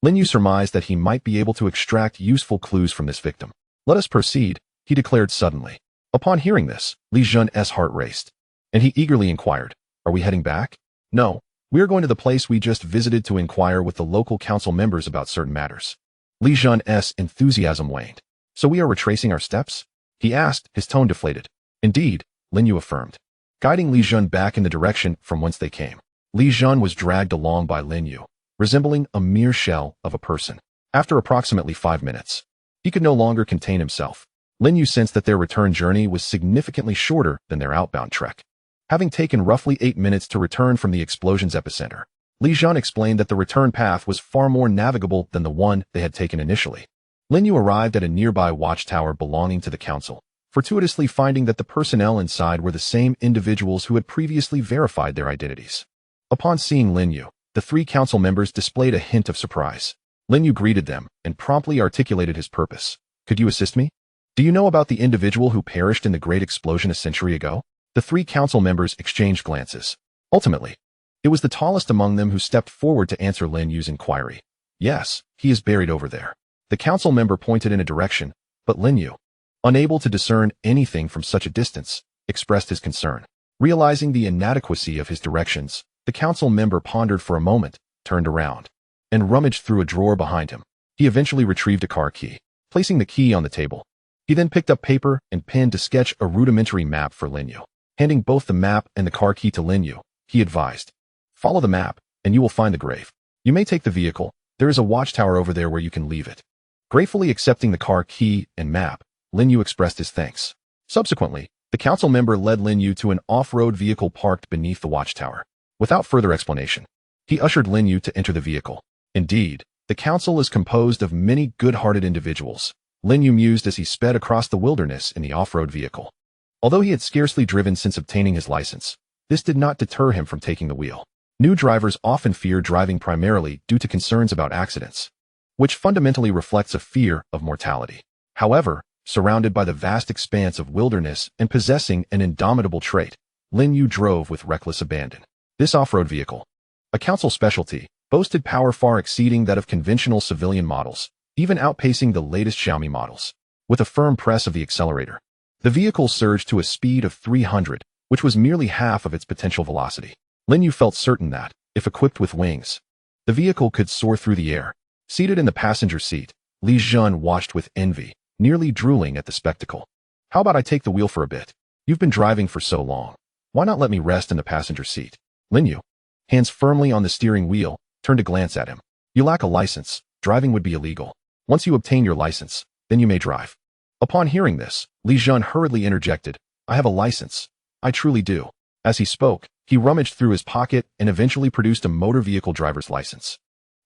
Lin Yu surmised that he might be able to extract useful clues from this victim. "Let us proceed," he declared suddenly. Upon hearing this, Li Jun's heart raced, and he eagerly inquired, "Are we heading back?" "No, we are going to the place we just visited to inquire with the local council members about certain matters." Li Jun's enthusiasm waned. "So we are retracing our steps?" he asked, his tone deflated. "Indeed," Lin Yu affirmed, guiding Li Jun back in the direction from whence they came. Li Jun was dragged along by Lin Yu, resembling a mere shell of a person. After approximately 5 minutes, he could no longer contain himself. Lin Yu sensed that their return journey was significantly shorter than their outbound trek. Having taken roughly 8 minutes to return from the explosion's epicenter, Li Jun explained that the return path was far more navigable than the one they had taken initially. Lin Yu arrived at a nearby watchtower belonging to the council, fortuitously finding that the personnel inside were the same individuals who had previously verified their identities. Upon seeing Lin Yu, the 3 council members displayed a hint of surprise. Lin Yu greeted them and promptly articulated his purpose. "Could you assist me? Do you know about the individual who perished in the great explosion a century ago?" The 3 council members exchanged glances. Ultimately, it was the tallest among them who stepped forward to answer Lin Yu's inquiry. "Yes, he is buried over there." The council member pointed in a direction, but Lin Yu, unable to discern anything from such a distance, expressed his concern. Realizing the inadequacy of his directions, the council member pondered for a moment, turned around, and rummaged through a drawer behind him. He eventually retrieved a car key, placing the key on the table. He then picked up paper and pen to sketch a rudimentary map for Lin Yu. Handing both the map and the car key to Lin Yu, he advised, "Follow the map, and you will find the grave. You may take the vehicle. There is a watchtower over there where you can leave it." Gratefully accepting the car key and map, Lin Yu expressed his thanks. Subsequently, the council member led Lin Yu to an off-road vehicle parked beneath the watchtower. Without further explanation, he ushered Lin Yu to enter the vehicle. Indeed, the council is composed of many good-hearted individuals, Lin Yu mused as he sped across the wilderness in the off-road vehicle. Although he had scarcely driven since obtaining his license, this did not deter him from taking the wheel. New drivers often fear driving primarily due to concerns about accidents, which fundamentally reflects a fear of mortality. However, surrounded by the vast expanse of wilderness and possessing an indomitable trait, Lin Yu drove with reckless abandon. This off-road vehicle, a council specialty, boasted power far exceeding that of conventional civilian models, even outpacing the latest Xiaomi models. With a firm press of the accelerator, the vehicle surged to a speed of 300, which was merely half of its potential velocity. Lin Yu felt certain that, if equipped with wings, the vehicle could soar through the air. Seated in the passenger seat, Li Jun watched with envy, nearly drooling at the spectacle. "How about I take the wheel for a bit? You've been driving for so long. Why not let me rest in the passenger seat?" Lin Yu, hands firmly on the steering wheel, turned to glance at him. "You lack a license. Driving would be illegal. Once you obtain your license, then you may drive." Upon hearing this, Li Jun hurriedly interjected, "I have a license. I truly do." As he spoke, He rummaged through his pocket and eventually produced a motor vehicle driver's license.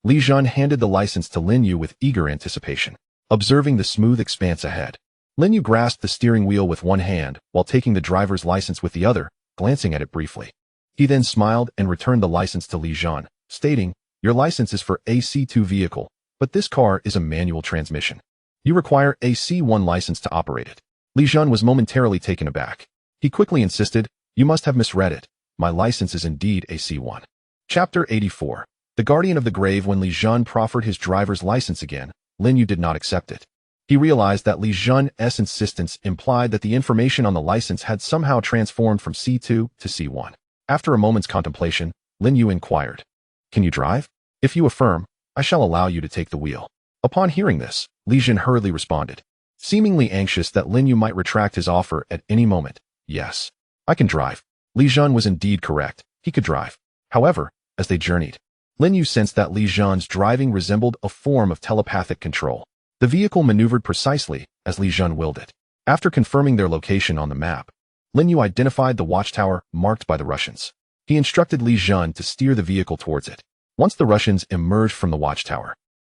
Li Jun handed the license to Lin Yu with eager anticipation, observing the smooth expanse ahead. Lin Yu grasped the steering wheel with one hand while taking the driver's license with the other, glancing at it briefly. He then smiled and returned the license to Li Jun, stating, "Your license is for a C2 vehicle, but this car is a manual transmission. You require a C1 license to operate it." Li Jun was momentarily taken aback. He quickly insisted, "You must have misread it. My license is indeed a C1. Chapter 84. The Guardian of the Grave. When Li Jun proffered his driver's license again, Lin Yu did not accept it. He realized that Li Jun's insistence implied that the information on the license had somehow transformed from C2 to C1. After a moment's contemplation, Lin Yu inquired, "Can you drive? If you affirm, I shall allow you to take the wheel." Upon hearing this, Li Jun hurriedly responded, seemingly anxious that Lin Yu might retract his offer at any moment. "Yes, I can drive." Li Jun was indeed correct. He could drive. However, as they journeyed, Lin Yu sensed that Li Jun's driving resembled a form of telepathic control. The vehicle maneuvered precisely as Li Jun willed it. After confirming their location on the map, Lin Yu identified the watchtower marked by the Russians. He instructed Li Jun to steer the vehicle towards it. Once the Russians emerged from the watchtower,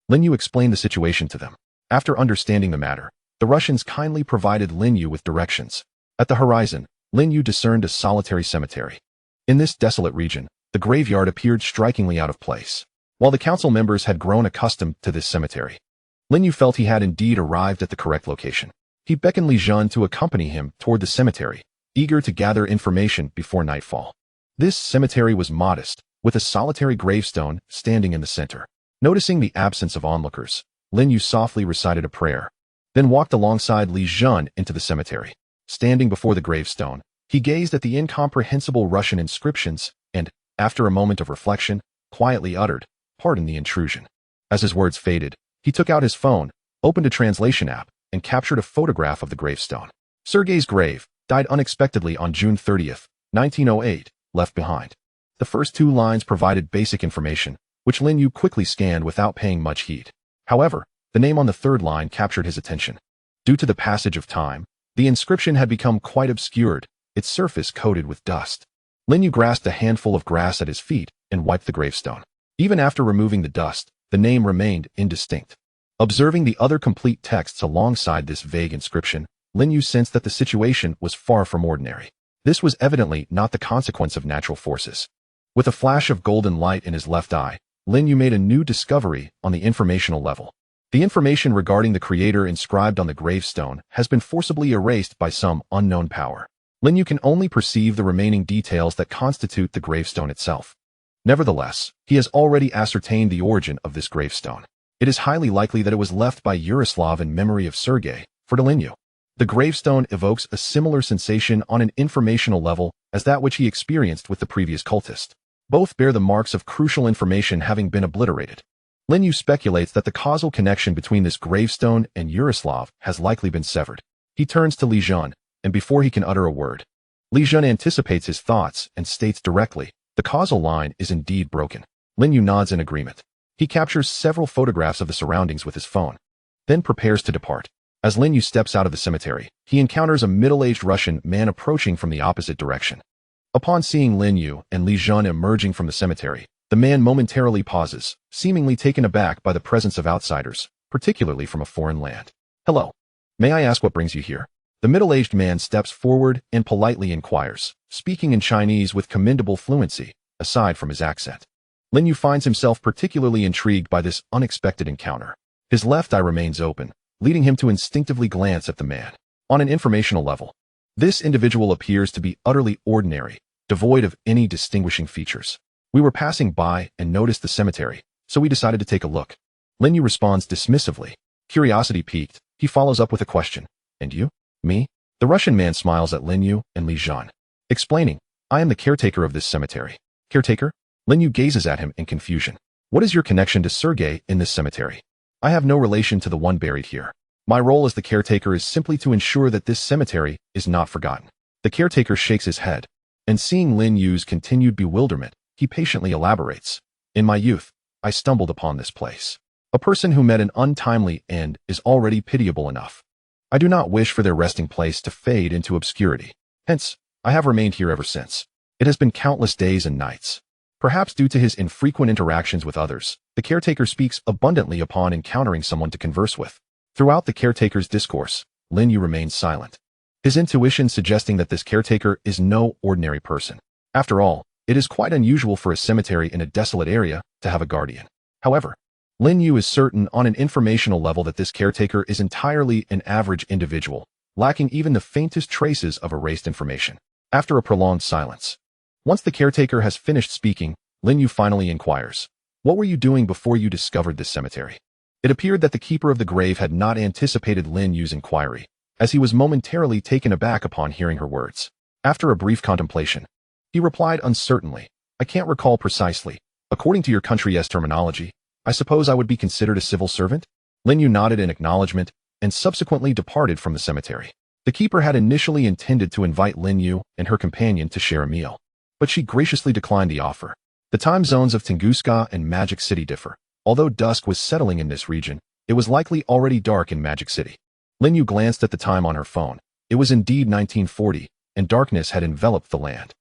Lin Yu explained the situation to them. After understanding the matter, the Russians kindly provided Lin Yu with directions. At the horizon, Lin Yu discerned a solitary cemetery. In this desolate region, the graveyard appeared strikingly out of place. While the council members had grown accustomed to this cemetery, Lin Yu felt he had indeed arrived at the correct location. He beckoned Li Jun to accompany him toward the cemetery, eager to gather information before nightfall. This cemetery was modest, with a solitary gravestone standing in the center. Noticing the absence of onlookers, Lin Yu softly recited a prayer, then walked alongside Li Jun into the cemetery. Standing before the gravestone, he gazed at the incomprehensible Russian inscriptions and, after a moment of reflection, quietly uttered, "Pardon the intrusion." As his words faded, he took out his phone, opened a translation app, and captured a photograph of the gravestone. Sergei's grave, died unexpectedly on June 30th, 1908, left behind. The first two lines provided basic information, which Lin Yu quickly scanned without paying much heed. However, the name on the third line captured his attention. Due to the passage of time, the inscription had become quite obscured, its surface coated with dust. Lin Yu grasped a handful of grass at his feet and wiped the gravestone. Even after removing the dust, the name remained indistinct. Observing the other complete texts alongside this vague inscription, Lin Yu sensed that the situation was far from ordinary. This was evidently not the consequence of natural forces. With a flash of golden light in his left eye, Lin Yu made a new discovery on the informational level. The information regarding the creator inscribed on the gravestone has been forcibly erased by some unknown power. Lin Yu can only perceive the remaining details that constitute the gravestone itself. Nevertheless, he has already ascertained the origin of this gravestone. It is highly likely that it was left by Yaroslav in memory of Sergei, for Lin Yu. The gravestone evokes a similar sensation on an informational level as that which he experienced with the previous cultist. Both bear the marks of crucial information having been obliterated. Lin Yu speculates that the causal connection between this gravestone and Yaroslav has likely been severed. He turns to Li Jun, and before he can utter a word, Li Jun anticipates his thoughts and states directly, "The causal line is indeed broken." Lin Yu nods in agreement. He captures several photographs of the surroundings with his phone, then prepares to depart. As Lin Yu steps out of the cemetery, he encounters a middle-aged Russian man approaching from the opposite direction. Upon seeing Lin Yu and Li Jun emerging from the cemetery, the man momentarily pauses, seemingly taken aback by the presence of outsiders, particularly from a foreign land. "Hello. May I ask what brings you here?" The middle-aged man steps forward and politely inquires, speaking in Chinese with commendable fluency, aside from his accent. Lin Yu finds himself particularly intrigued by this unexpected encounter. His left eye remains open, leading him to instinctively glance at the man. On an informational level, this individual appears to be utterly ordinary, devoid of any distinguishing features. "We were passing by and noticed the cemetery, so we decided to take a look." Lin Yu responds dismissively. Curiosity piqued, he follows up with a question. "And you?" "Me?" The Russian man smiles at Lin Yu and Li Jun, explaining, "I am the caretaker of this cemetery." "Caretaker?" Lin Yu gazes at him in confusion. "What is your connection to Sergei in this cemetery?" "I have no relation to the one buried here. My role as the caretaker is simply to ensure that this cemetery is not forgotten." The caretaker shakes his head, and seeing Lin Yu's continued bewilderment, he patiently elaborates. "In my youth, I stumbled upon this place. A person who met an untimely end is already pitiable enough. I do not wish for their resting place to fade into obscurity. Hence, I have remained here ever since." It has been countless days and nights. Perhaps due to his infrequent interactions with others, the caretaker speaks abundantly upon encountering someone to converse with. Throughout the caretaker's discourse, Lin You remains silent. His intuition suggesting that this caretaker is no ordinary person. After all, it is quite unusual for a cemetery in a desolate area to have a guardian. However, Lin You is certain on an informational level that this caretaker is entirely an average individual, lacking even the faintest traces of erased information. After a prolonged silence, once the caretaker has finished speaking, Lin You finally inquires, "What were you doing before you discovered this cemetery?" It appeared that the keeper of the grave had not anticipated Lin Yu's inquiry, as he was momentarily taken aback upon hearing her words. After a brief contemplation, he replied uncertainly, "I can't recall precisely. According to your country's terminology, I suppose I would be considered a civil servant?" Lin You nodded in acknowledgement and subsequently departed from the cemetery. The keeper had initially intended to invite Lin You and her companion to share a meal, but she graciously declined the offer. The time zones of Tunguska and Magic City differ. Although dusk was settling in this region, it was likely already dark in Magic City. Lin You glanced at the time on her phone. It was indeed 1940, and darkness had enveloped the land.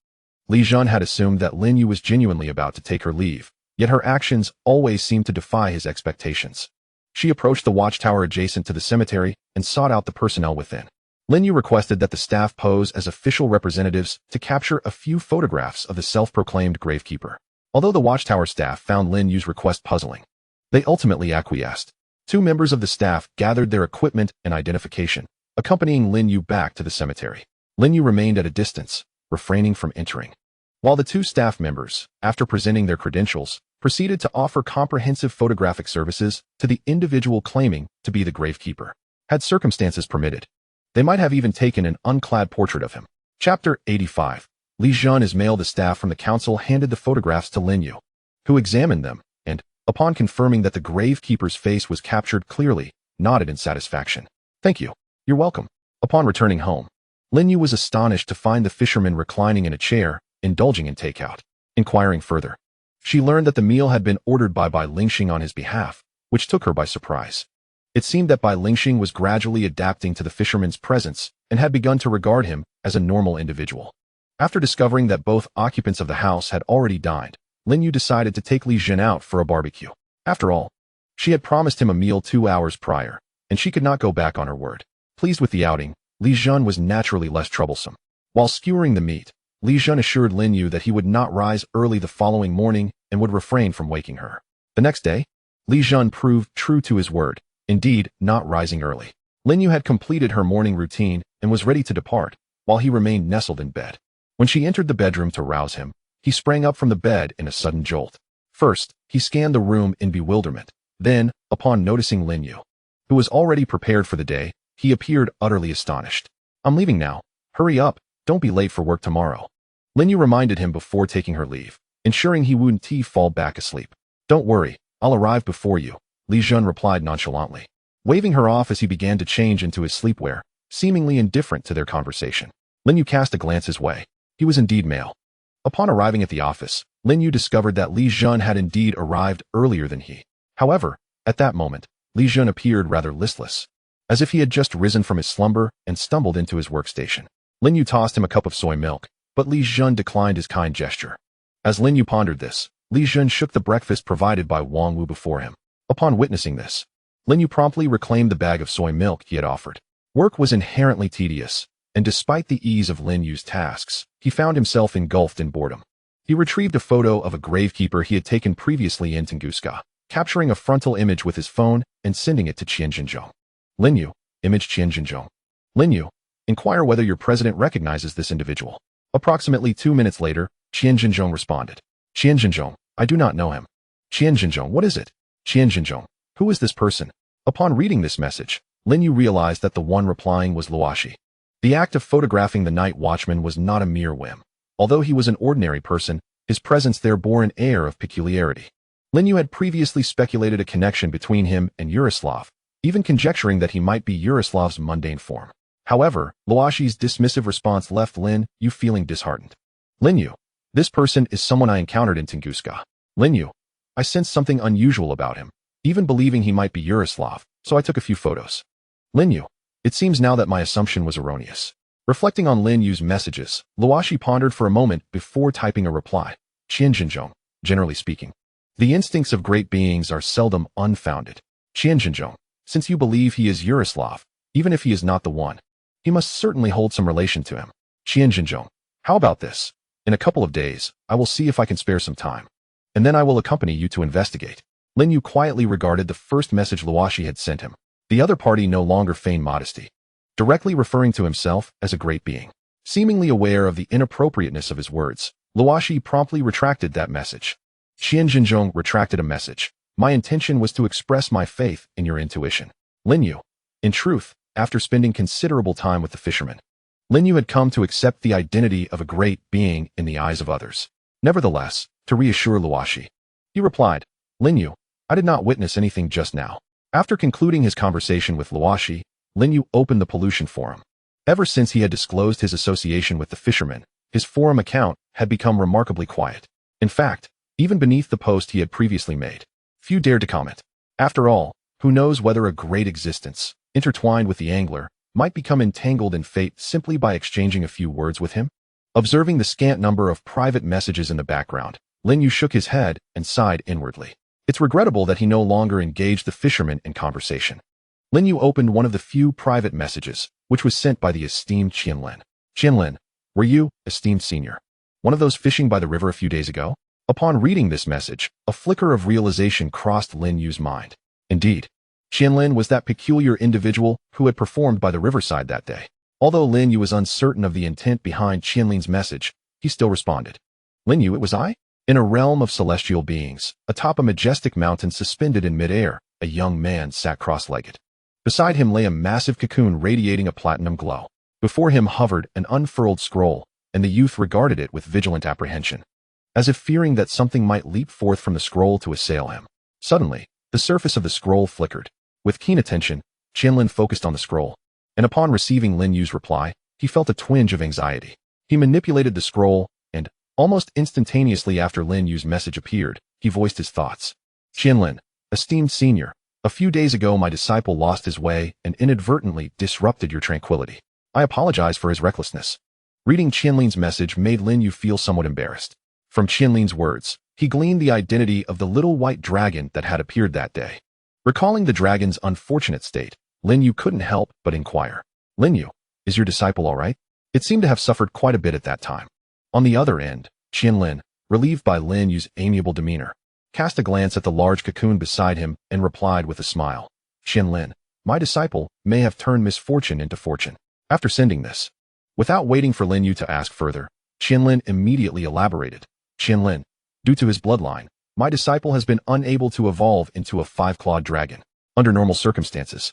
Li Jun had assumed that Lin You was genuinely about to take her leave, yet her actions always seemed to defy his expectations. She approached the watchtower adjacent to the cemetery and sought out the personnel within. Lin Yu requested that the staff pose as official representatives to capture a few photographs of the self-proclaimed gravekeeper. Although the watchtower staff found Lin Yu's request puzzling, they ultimately acquiesced. Two members of the staff gathered their equipment and identification, accompanying Lin Yu back to the cemetery. Lin Yu remained at a distance, refraining from entering, while the two staff members, after presenting their credentials, proceeded to offer comprehensive photographic services to the individual claiming to be the gravekeeper. Had circumstances permitted, they might have even taken an unclad portrait of him. Chapter 85. Li Jun, as male the staff from the council handed the photographs to Lin Yu, who examined them and, upon confirming that the gravekeeper's face was captured clearly, nodded in satisfaction. "Thank you. You're welcome." Upon returning home, Lin Yu was astonished to find the fisherman reclining in a chair, indulging in takeout. Inquiring further, she learned that the meal had been ordered by Bai Lingxing on his behalf, which took her by surprise. It seemed that Bai Lingxing was gradually adapting to the fisherman's presence and had begun to regard him as a normal individual. After discovering that both occupants of the house had already dined, Lin Yu decided to take Li Jun out for a barbecue. After all, she had promised him a meal 2 hours prior, and she could not go back on her word. Pleased with the outing, Li Jun was naturally less troublesome. While skewering the meat, Li Jun assured Lin Yu that he would not rise early the following morning and would refrain from waking her. The next day, Li Jun proved true to his word, indeed, not rising early. Lin Yu had completed her morning routine and was ready to depart, while he remained nestled in bed. When she entered the bedroom to rouse him, he sprang up from the bed in a sudden jolt. First, he scanned the room in bewilderment. Then, upon noticing Lin Yu, who was already prepared for the day, he appeared utterly astonished. "I'm leaving now. Hurry up, don't be late for work tomorrow." Lin Yu reminded him before taking her leave, ensuring he wouldn't fall back asleep. "Don't worry, I'll arrive before you," Li Jun replied nonchalantly, waving her off as he began to change into his sleepwear, seemingly indifferent to their conversation. Lin Yu cast a glance his way. He was indeed male. Upon arriving at the office, Lin Yu discovered that Li Jun had indeed arrived earlier than he. However, at that moment, Li Jun appeared rather listless, as if he had just risen from his slumber and stumbled into his workstation. Lin Yu tossed him a cup of soy milk, but Li Jun declined his kind gesture. As Lin Yu pondered this, Li Jun shook the breakfast provided by Wang Wu before him. Upon witnessing this, Lin Yu promptly reclaimed the bag of soy milk he had offered. Work was inherently tedious, and despite the ease of Lin Yu's tasks, he found himself engulfed in boredom. He retrieved a photo of a gravekeeper he had taken previously in Tunguska, capturing a frontal image with his phone and sending it to Qianzhenzhong. "Lin Yu, image Qianzhenzhong. Lin Yu, inquire whether your president recognizes this individual." Approximately 2 minutes later, Qianzhenzhong responded. "Qianzhenzhong, I do not know him." "Qianzhenzhong, what is it?" "Qianzhenzhong, who is this person?" Upon reading this message, Lin Yu realized that the one replying was Luoshi. The act of photographing the night watchman was not a mere whim. Although he was an ordinary person, his presence there bore an air of peculiarity. Lin Yu had previously speculated a connection between him and Yaroslav, even conjecturing that he might be Yaroslav's mundane form. However, Luoshi's dismissive response left Lin Yu feeling disheartened. "Lin Yu, this person is someone I encountered in Tunguska. Lin Yu, I sensed something unusual about him, even believing he might be Yaroslav, so I took a few photos. Lin Yu, it seems now that my assumption was erroneous. Reflecting on Lin Yu's messages, Luoshi pondered for a moment before typing a reply. Qianzhenzhong, generally speaking. The instincts of great beings are seldom unfounded. Qianzhenzhong, since you believe he is Yaroslav, even if he is not the one, he must certainly hold some relation to him. Qianzhenzhong, how about this? In a couple of days, I will see if I can spare some time. And then I will accompany you to investigate. Lin Yu quietly regarded the first message Luoshi had sent him. The other party no longer feigned modesty, directly referring to himself as a great being. Seemingly aware of the inappropriateness of his words, Luoshi promptly retracted that message. Qianzhenzhong retracted a message. My intention was to express my faith in your intuition. Lin Yu. In truth, after spending considerable time with the fisherman, Lin Yu had come to accept the identity of a great being in the eyes of others. Nevertheless, to reassure Luoshi, he replied, Lin Yu, I did not witness anything just now. After concluding his conversation with Luoshi, Lin Yu opened the pollution forum. Ever since he had disclosed his association with the fisherman, his forum account had become remarkably quiet. In fact, even beneath the post he had previously made, few dared to comment. After all, who knows whether a great existence, intertwined with the angler, might become entangled in fate simply by exchanging a few words with him? Observing the scant number of private messages in the background, Lin Yu shook his head and sighed inwardly. It's regrettable that he no longer engaged the fisherman in conversation. Lin Yu opened one of the few private messages, which was sent by the esteemed Qianlin. Qianlin, were you, esteemed senior, one of those fishing by the river a few days ago? Upon reading this message, a flicker of realization crossed Lin Yu's mind. Indeed, Qianlin was that peculiar individual who had performed by the riverside that day. Although Lin Yu was uncertain of the intent behind Qianlin's message, he still responded. Lin Yu, it was I? In a realm of celestial beings, atop a majestic mountain suspended in midair, a young man sat cross-legged. Beside him lay a massive cocoon radiating a platinum glow. Before him hovered an unfurled scroll, and the youth regarded it with vigilant apprehension, as if fearing that something might leap forth from the scroll to assail him. Suddenly, the surface of the scroll flickered. With keen attention, Qianlin focused on the scroll, and upon receiving Lin Yu's reply, he felt a twinge of anxiety. He manipulated the scroll, and, almost instantaneously after Lin Yu's message appeared, he voiced his thoughts. Qianlin, esteemed senior, a few days ago my disciple lost his way and inadvertently disrupted your tranquility. I apologize for his recklessness. Reading Qianlin's message made Lin Yu feel somewhat embarrassed. From Qianlin's words, he gleaned the identity of the little white dragon that had appeared that day. Recalling the dragon's unfortunate state, Lin Yu couldn't help but inquire. Lin Yu, is your disciple all right? It seemed to have suffered quite a bit at that time. On the other end, Qianlin, relieved by Lin Yu's amiable demeanor, cast a glance at the large cocoon beside him and replied with a smile. Qianlin, my disciple may have turned misfortune into fortune. After sending this, without waiting for Lin Yu to ask further, Qianlin immediately elaborated. Qianlin, due to his bloodline, my disciple has been unable to evolve into a five-clawed dragon. Under normal circumstances,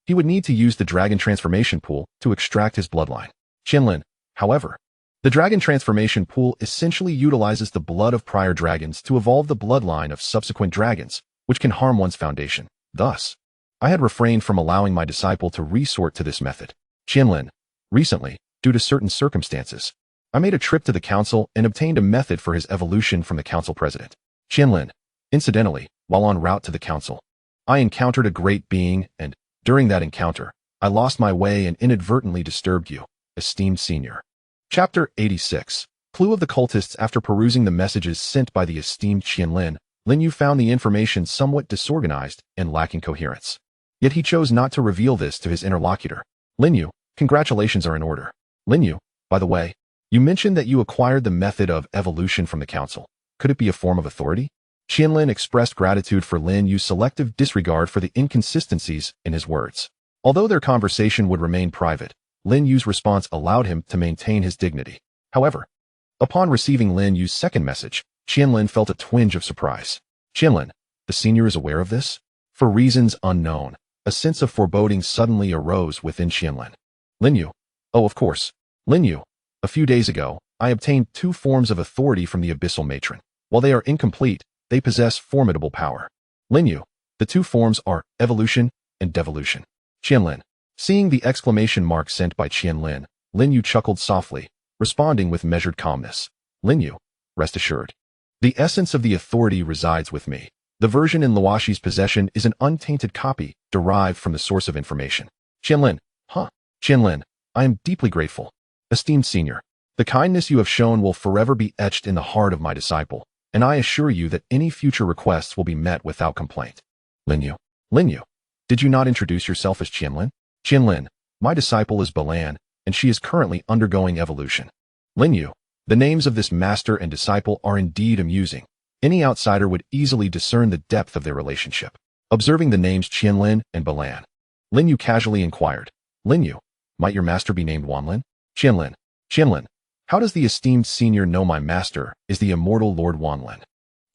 he would need to use the dragon transformation pool to extract his bloodline. Qianlin, however, the dragon transformation pool essentially utilizes the blood of prior dragons to evolve the bloodline of subsequent dragons, which can harm one's foundation. Thus, I had refrained from allowing my disciple to resort to this method. Qianlin, recently, due to certain circumstances, I made a trip to the council and obtained a method for his evolution from the council president. Qianlin, incidentally, while en route to the council, I encountered a great being and, during that encounter, I lost my way and inadvertently disturbed you, esteemed senior. Chapter 86. Clue of the cultists. After perusing the messages sent by the esteemed Qianlin, Lin Yu found the information somewhat disorganized and lacking coherence. Yet he chose not to reveal this to his interlocutor. Lin Yu, congratulations are in order. Lin Yu, by the way, you mentioned that you acquired the method of evolution from the council. Could it be a form of authority? Qianlin expressed gratitude for Lin Yu's selective disregard for the inconsistencies in his words. Although their conversation would remain private, Lin Yu's response allowed him to maintain his dignity. However, upon receiving Lin Yu's second message, Qianlin felt a twinge of surprise. Qianlin, the senior is aware of this? For reasons unknown, a sense of foreboding suddenly arose within Qianlin. Lin Yu. Oh, of course. Lin Yu. A few days ago, I obtained 2 forms of authority from the Abyssal Matron. While they are incomplete, they possess formidable power. Lin Yu. The 2 forms are evolution and devolution. Qianlin. Seeing the exclamation mark sent by Qianlin, Lin Yu chuckled softly, responding with measured calmness. Lin Yu, rest assured. The essence of the authority resides with me. The version in Luoshi's possession is an untainted copy, derived from the source of information. Qianlin. Huh. Qianlin, I am deeply grateful. Esteemed senior, the kindness you have shown will forever be etched in the heart of my disciple, and I assure you that any future requests will be met without complaint. Lin You. Lin You, did you not introduce yourself as Qianlin? Qianlin, my disciple is Balan, and she is currently undergoing evolution. Lin You, the names of this master and disciple are indeed amusing. Any outsider would easily discern the depth of their relationship. Observing the names Qianlin and Balan, Lin You casually inquired, Lin You, might your master be named Wanlin? Qianlin. Qianlin, how does the esteemed senior know my master is the immortal Lord Wanlin?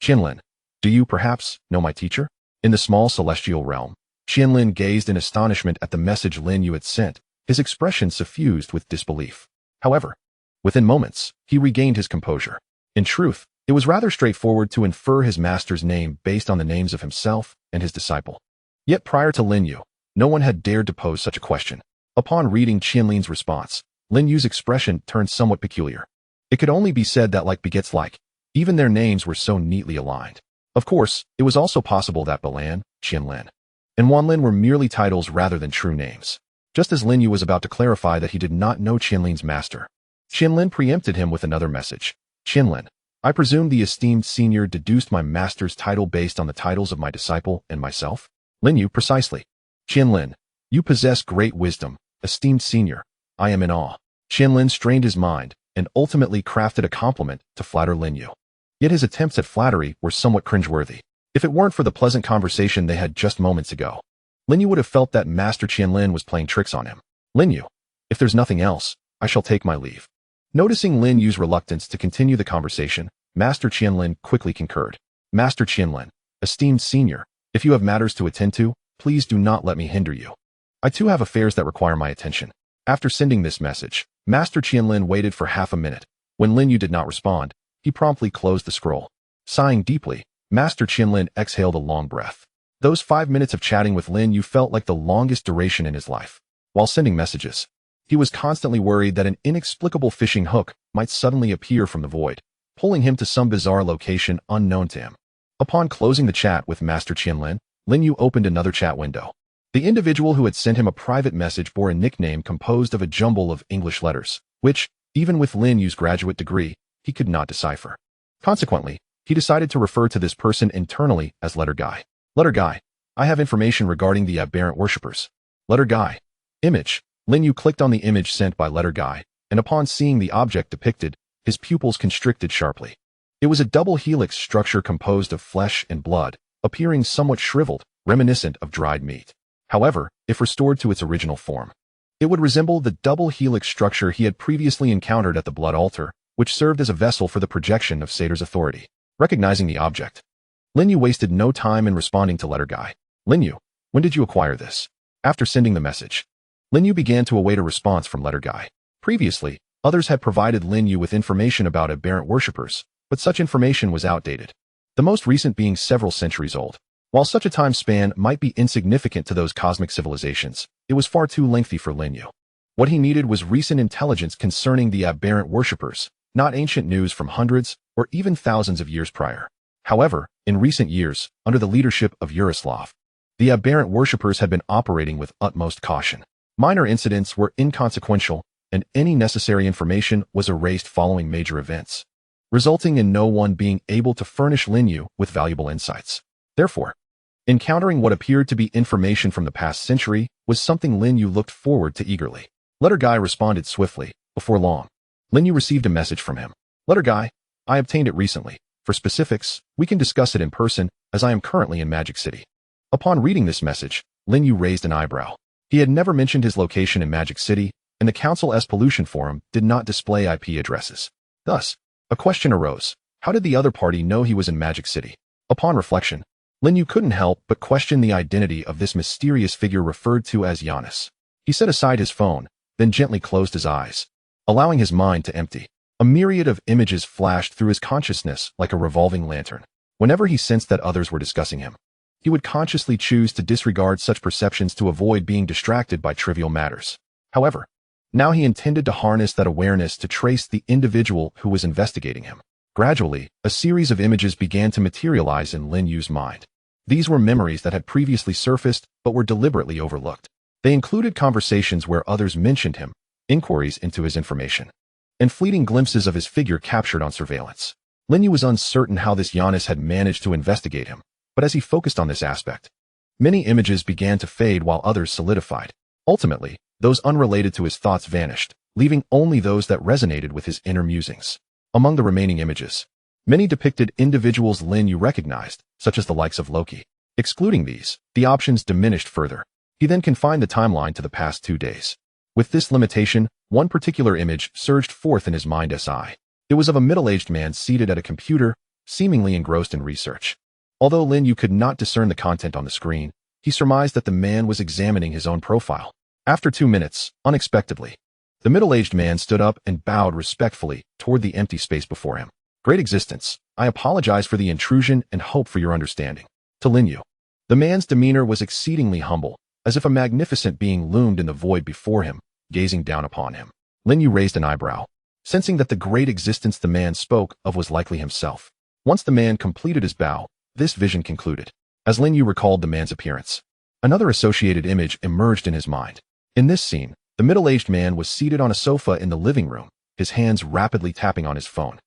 Qianlin, do you perhaps know my teacher? In the small celestial realm, Qianlin gazed in astonishment at the message Lin You had sent, his expression suffused with disbelief. However, within moments, he regained his composure. In truth, it was rather straightforward to infer his master's name based on the names of himself and his disciple. Yet prior to Lin You, no one had dared to pose such a question. Upon reading Qianlin's response, Lin Yu's expression turned somewhat peculiar. It could only be said that like begets like. Even their names were so neatly aligned. Of course, it was also possible that Balan, Qianlin, and Wanlin were merely titles rather than true names. Just as Lin Yu was about to clarify that he did not know Qianlin's master, Qianlin preempted him with another message. Qianlin, I presume the esteemed senior deduced my master's title based on the titles of my disciple and myself? Lin You, precisely. Qianlin, you possess great wisdom, esteemed senior. I am in awe. Qianlin strained his mind and ultimately crafted a compliment to flatter Lin Yu. Yet his attempts at flattery were somewhat cringeworthy. If it weren't for the pleasant conversation they had just moments ago, Lin Yu would have felt that Master Qianlin was playing tricks on him. Lin Yu, if there's nothing else, I shall take my leave. Noticing Lin Yu's reluctance to continue the conversation, Master Qianlin quickly concurred. Master Qianlin, esteemed senior, if you have matters to attend to, please do not let me hinder you. I too have affairs that require my attention. After sending this message, Master Qianlin waited for half a minute. When Lin Yu did not respond, he promptly closed the scroll. Sighing deeply, Master Qianlin exhaled a long breath. Those 5 minutes of chatting with Lin Yu felt like the longest duration in his life. While sending messages, he was constantly worried that an inexplicable fishing hook might suddenly appear from the void, pulling him to some bizarre location unknown to him. Upon closing the chat with Master Qianlin, Lin Yu opened another chat window. The individual who had sent him a private message bore a nickname composed of a jumble of English letters, which, even with Lin Yu's graduate degree, he could not decipher. Consequently, he decided to refer to this person internally as Letter Guy. Letter Guy, I have information regarding the aberrant worshippers. Letter Guy. Image. Lin Yu clicked on the image sent by Letter Guy, and upon seeing the object depicted, his pupils constricted sharply. It was a double helix structure composed of flesh and blood, appearing somewhat shriveled, reminiscent of dried meat. However, if restored to its original form, it would resemble the double helix structure he had previously encountered at the blood altar, which served as a vessel for the projection of Satyr's authority. Recognizing the object, Lin Yu wasted no time in responding to Letter Guy. Lin Yu, when did you acquire this? After sending the message, Lin Yu began to await a response from Letter Guy. Previously, others had provided Lin Yu with information about aberrant worshippers, but such information was outdated, the most recent being several centuries old. While such a time span might be insignificant to those cosmic civilizations, it was far too lengthy for Lin Yu. What he needed was recent intelligence concerning the aberrant worshippers, not ancient news from hundreds or even thousands of years prior. However, in recent years, under the leadership of Yaroslav, the aberrant worshippers had been operating with utmost caution. Minor incidents were inconsequential, and any necessary information was erased following major events, resulting in no one being able to furnish Lin Yu with valuable insights. Therefore, encountering what appeared to be information from the past century was something Lin Yu looked forward to eagerly. Letter Guy responded swiftly. Before long, Lin Yu received a message from him. Letter Guy, I obtained it recently. For specifics, we can discuss it in person, as I am currently in Magic City. Upon reading this message, Lin Yu raised an eyebrow. He had never mentioned his location in Magic City, and the Council-S Pollution Forum did not display IP addresses. Thus, a question arose. How did the other party know he was in Magic City? Upon reflection, Lin Yu couldn't help but question the identity of this mysterious figure referred to as Giannis. He set aside his phone, then gently closed his eyes, allowing his mind to empty. A myriad of images flashed through his consciousness like a revolving lantern. Whenever he sensed that others were discussing him, he would consciously choose to disregard such perceptions to avoid being distracted by trivial matters. However, now he intended to harness that awareness to trace the individual who was investigating him. Gradually, a series of images began to materialize in Lin Yu's mind. These were memories that had previously surfaced but were deliberately overlooked. They included conversations where others mentioned him, inquiries into his information, and fleeting glimpses of his figure captured on surveillance. Lin You was uncertain how this Giannis had managed to investigate him, but as he focused on this aspect, many images began to fade while others solidified. Ultimately, those unrelated to his thoughts vanished, leaving only those that resonated with his inner musings. Among the remaining images, many depicted individuals Lin You recognized, such as the likes of Loki. Excluding these, the options diminished further. He then confined the timeline to the past 2 days. With this limitation, one particular image surged forth in his mind's eye. It was of a middle-aged man seated at a computer, seemingly engrossed in research. Although Lin You could not discern the content on the screen, he surmised that the man was examining his own profile. After 2 minutes, unexpectedly, the middle-aged man stood up and bowed respectfully toward the empty space before him. Great existence, I apologize for the intrusion and hope for your understanding. To Lin You, the man's demeanor was exceedingly humble, as if a magnificent being loomed in the void before him, gazing down upon him. Lin You raised an eyebrow, sensing that the great existence the man spoke of was likely himself. Once the man completed his bow, this vision concluded. As Lin You recalled the man's appearance, another associated image emerged in his mind. In this scene, the middle-aged man was seated on a sofa in the living room, his hands rapidly tapping on his phone,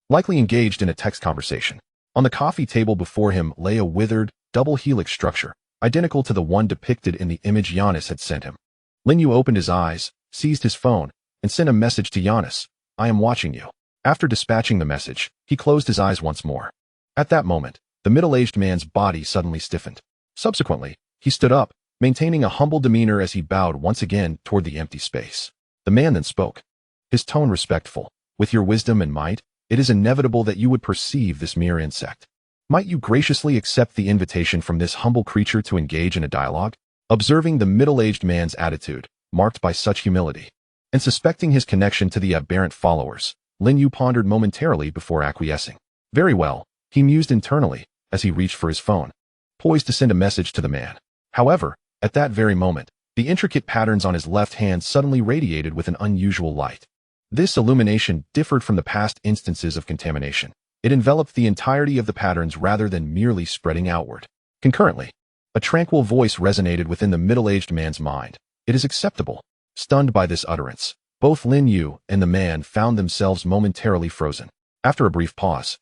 likely engaged in a text conversation. On the coffee table before him lay a withered, double helix structure, identical to the one depicted in the image Giannis had sent him. Lin You opened his eyes, seized his phone, and sent a message to Giannis. I am watching you. After dispatching the message, he closed his eyes once more. At that moment, the middle-aged man's body suddenly stiffened. Subsequently, he stood up, maintaining a humble demeanor as he bowed once again toward the empty space. The man then spoke, his tone respectful. With your wisdom and might, it is inevitable that you would perceive this mere insect. Might you graciously accept the invitation from this humble creature to engage in a dialogue? Observing the middle-aged man's attitude, marked by such humility, and suspecting his connection to the aberrant followers, Lin You pondered momentarily before acquiescing. Very well, he mused internally as he reached for his phone, poised to send a message to the man. However, at that very moment, the intricate patterns on his left hand suddenly radiated with an unusual light. This illumination differed from the past instances of contamination. It enveloped the entirety of the patterns rather than merely spreading outward. Concurrently, a tranquil voice resonated within the middle-aged man's mind. It is acceptable. Stunned by this utterance, both Lin You and the man found themselves momentarily frozen. After a brief pause,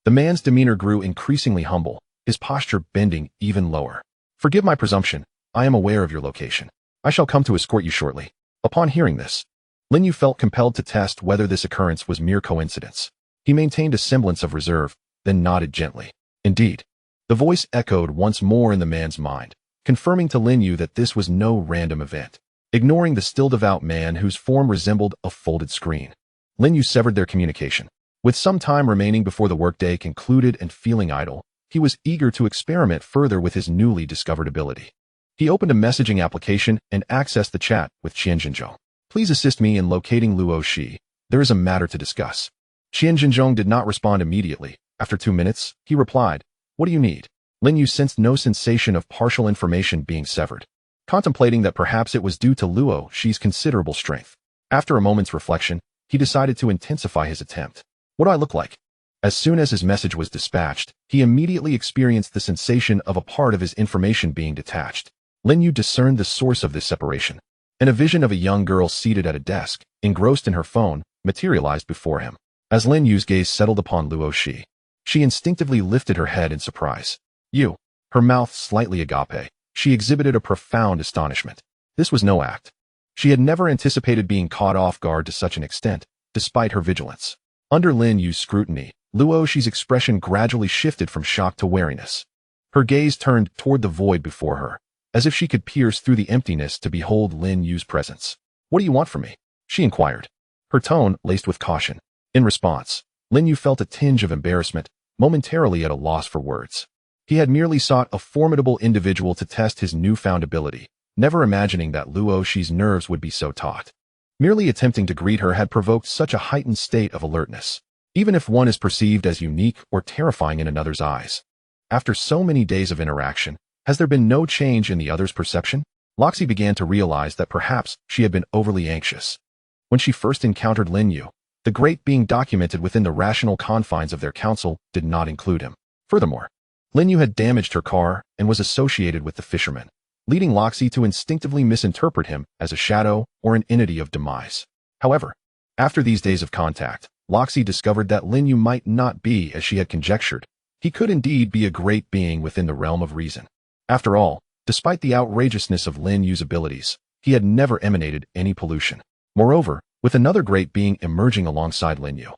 the man's demeanor grew increasingly humble, his posture bending even lower. Forgive my presumption. I am aware of your location. I shall come to escort you shortly. Upon hearing this, Lin You felt compelled to test whether this occurrence was mere coincidence. He maintained a semblance of reserve, then nodded gently. Indeed, the voice echoed once more in the man's mind, confirming to Lin You that this was no random event. Ignoring the still devout man whose form resembled a folded screen, Lin You severed their communication. With some time remaining before the workday concluded and feeling idle, he was eager to experiment further with his newly discovered ability. He opened a messaging application and accessed the chat with Qianzhenzhong. Please assist me in locating Luo Shi. There is a matter to discuss. Qianzhenzhong did not respond immediately. After 2 minutes, he replied, What do you need? Lin You sensed no sensation of partial information being severed, contemplating that perhaps it was due to Luo Shi's considerable strength. After a moment's reflection, he decided to intensify his attempt. What do I look like? As soon as his message was dispatched, he immediately experienced the sensation of a part of his information being detached. Lin You discerned the source of this separation, and a vision of a young girl seated at a desk, engrossed in her phone, materialized before him. As Lin Yu's gaze settled upon Luo Shi, she instinctively lifted her head in surprise. You. Her mouth slightly agape, she exhibited a profound astonishment. This was no act. She had never anticipated being caught off guard to such an extent, despite her vigilance. Under Lin Yu's scrutiny, Luo Shi's expression gradually shifted from shock to wariness. Her gaze turned toward the void before her, as if she could pierce through the emptiness to behold Lin Yu's presence. What do you want from me? She inquired, her tone laced with caution. In response, Lin Yu felt a tinge of embarrassment, momentarily at a loss for words. He had merely sought a formidable individual to test his newfound ability, never imagining that Luo Shi's nerves would be so taut. Merely attempting to greet her had provoked such a heightened state of alertness, even if one is perceived as unique or terrifying in another's eyes. After so many days of interaction, has there been no change in the other's perception? Loxi began to realize that perhaps she had been overly anxious. When she first encountered Lin Yu, the great being documented within the rational confines of their council did not include him. Furthermore, Lin Yu had damaged her car and was associated with the fisherman, leading Loxi to instinctively misinterpret him as a shadow or an entity of demise. However, after these days of contact, Loxi discovered that Lin You might not be as she had conjectured. He could indeed be a great being within the realm of reason. After all, despite the outrageousness of Lin Yu's abilities, he had never emanated any pollution. Moreover, with another great being emerging alongside Lin You,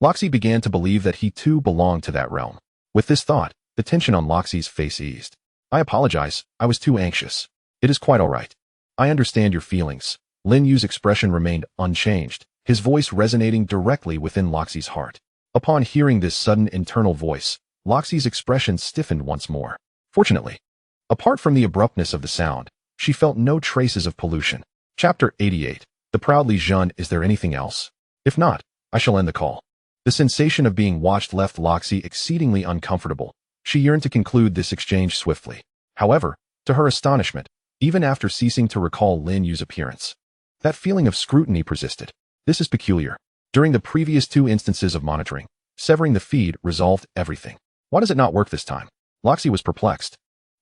Loxi began to believe that he too belonged to that realm. With this thought, the tension on Loxi's face eased. I apologize, I was too anxious. It is quite all right. I understand your feelings. Lin Yu's expression remained unchanged, his voice resonating directly within Loxi's heart. Upon hearing this sudden internal voice, Loxi's expression stiffened once more. Fortunately, apart from the abruptness of the sound, she felt no traces of pollution. Chapter 88. The Proud Li Jun. Is there anything else? If not, I shall end the call. The sensation of being watched left Loxi exceedingly uncomfortable. She yearned to conclude this exchange swiftly. However, to her astonishment, even after ceasing to recall Lin Yu's appearance, that feeling of scrutiny persisted. This is peculiar. During the previous 2 instances of monitoring, severing the feed resolved everything. Why does it not work this time? Loxi was perplexed,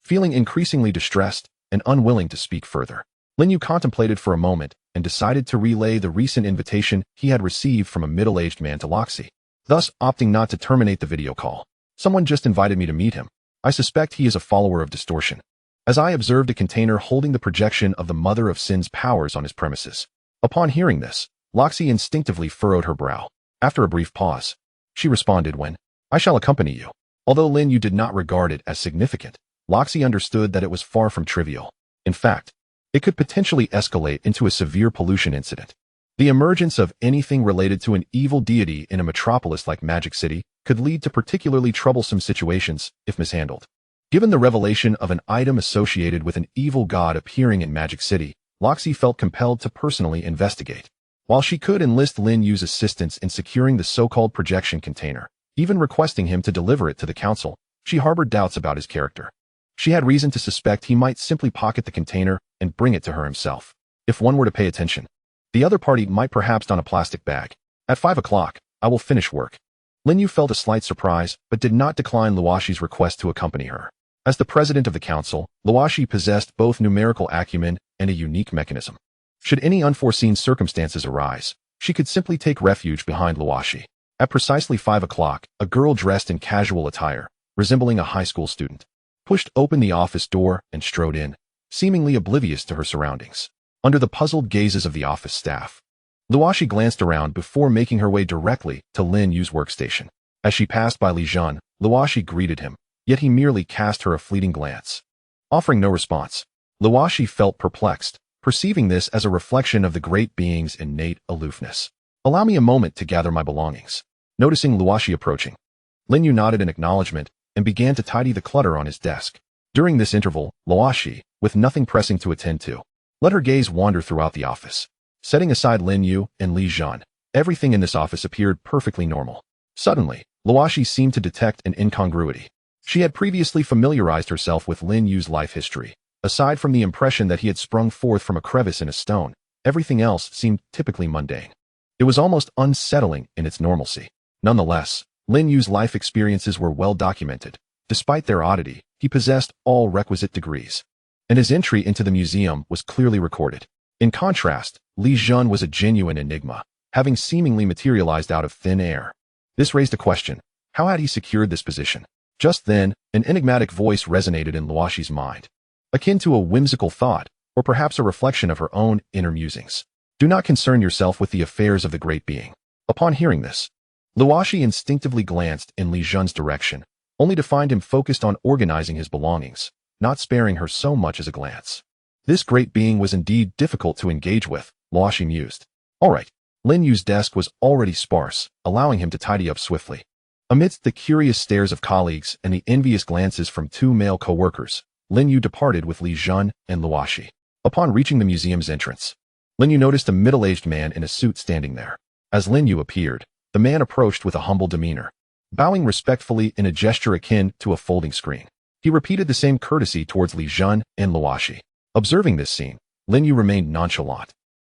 feeling increasingly distressed and unwilling to speak further. Lin Yu contemplated for a moment and decided to relay the recent invitation he had received from a middle-aged man to Loxi, thus opting not to terminate the video call. Someone just invited me to meet him. I suspect he is a follower of distortion, as I observed a container holding the projection of the Mother of Sin's powers on his premises. Upon hearing this, Loxi instinctively furrowed her brow. After a brief pause, she responded, "When? I shall accompany you." Although Lin Yu did not regard it as significant, Loxi understood that it was far from trivial. In fact, it could potentially escalate into a severe pollution incident. The emergence of anything related to an evil deity in a metropolis like Magic City could lead to particularly troublesome situations if mishandled. Given the revelation of an item associated with an evil god appearing in Magic City, Loxi felt compelled to personally investigate. While she could enlist Lin Yu's assistance in securing the so-called projection container, even requesting him to deliver it to the council, she harbored doubts about his character. She had reason to suspect he might simply pocket the container and bring it to her himself. If one were to pay attention, the other party might perhaps don a plastic bag. At 5 o'clock, I will finish work. Lin Yu felt a slight surprise, but did not decline Luoshi's request to accompany her. As the president of the council, Luoshi possessed both numerical acumen and a unique mechanism. Should any unforeseen circumstances arise, she could simply take refuge behind Luoshi. At precisely 5 o'clock, a girl dressed in casual attire, resembling a high school student, pushed open the office door and strode in, seemingly oblivious to her surroundings. Under the puzzled gazes of the office staff, Luoshi glanced around before making her way directly to Lin Yu's workstation. As she passed by Li Jun, Luoshi greeted him, yet he merely cast her a fleeting glance. Offering no response, Luoshi felt perplexed, perceiving this as a reflection of the great being's innate aloofness. "Allow me a moment to gather my belongings." Noticing Luoshi approaching, Lin Yu nodded in acknowledgement and began to tidy the clutter on his desk. During this interval, Luoshi, with nothing pressing to attend to, let her gaze wander throughout the office. Setting aside Lin Yu and Li Jun, everything in this office appeared perfectly normal. Suddenly, Luoshi seemed to detect an incongruity. She had previously familiarized herself with Lin Yu's life history. Aside from the impression that he had sprung forth from a crevice in a stone, everything else seemed typically mundane. It was almost unsettling in its normalcy. Nonetheless, Lin Yu's life experiences were well documented. Despite their oddity, he possessed all requisite degrees, and his entry into the museum was clearly recorded. In contrast, Li Jun was a genuine enigma, having seemingly materialized out of thin air. This raised a question. How had he secured this position? Just then, an enigmatic voice resonated in Luoshi's mind, akin to a whimsical thought, or perhaps a reflection of her own inner musings. "Do not concern yourself with the affairs of the great being." Upon hearing this, Luoshi instinctively glanced in Li Jun's direction, only to find him focused on organizing his belongings, not sparing her so much as a glance. This great being was indeed difficult to engage with, Luoshi mused. All right. Lin Yu's desk was already sparse, allowing him to tidy up swiftly. Amidst the curious stares of colleagues and the envious glances from 2 male co-workers, Lin Yu departed with Li Jun and Luoshi. Upon reaching the museum's entrance, Lin Yu noticed a middle-aged man in a suit standing there. As Lin Yu appeared, the man approached with a humble demeanor, bowing respectfully in a gesture akin to a folding screen. He repeated the same courtesy towards Li Jun and Luoshi. Observing this scene, Lin Yu remained nonchalant,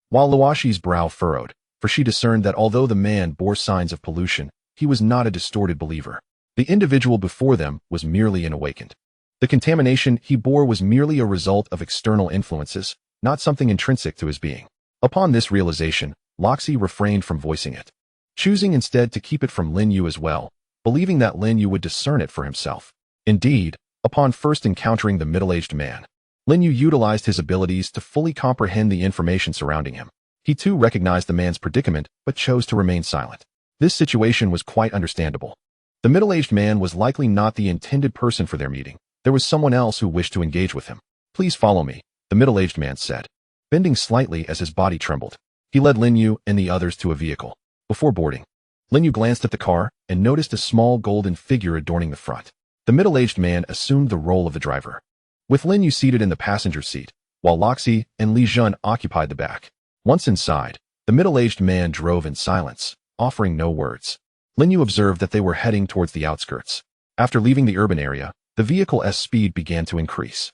while Luoshi's brow furrowed, for she discerned that although the man bore signs of pollution, he was not a distorted believer. The individual before them was merely an awakened, The contamination he bore was merely a result of external influences, not something intrinsic to his being. Upon this realization, Loxi refrained from voicing it, choosing instead to keep it from Lin You as well, believing that Lin You would discern it for himself. Indeed, upon first encountering the middle-aged man, Lin You utilized his abilities to fully comprehend the information surrounding him. He too recognized the man's predicament, but chose to remain silent. This situation was quite understandable. The middle-aged man was likely not the intended person for their meeting. There was someone else who wished to engage with him. "Please follow me," the middle-aged man said, bending slightly as his body trembled. He led Lin You and the others to a vehicle. Before boarding, Lin You glanced at the car and noticed a small golden figure adorning the front. The middle-aged man assumed the role of the driver, with Lin You seated in the passenger seat, while Loxi and Li Jun occupied the back. Once inside, the middle-aged man drove in silence, offering no words. Lin You observed that they were heading towards the outskirts. After leaving the urban area, the vehicle's speed began to increase.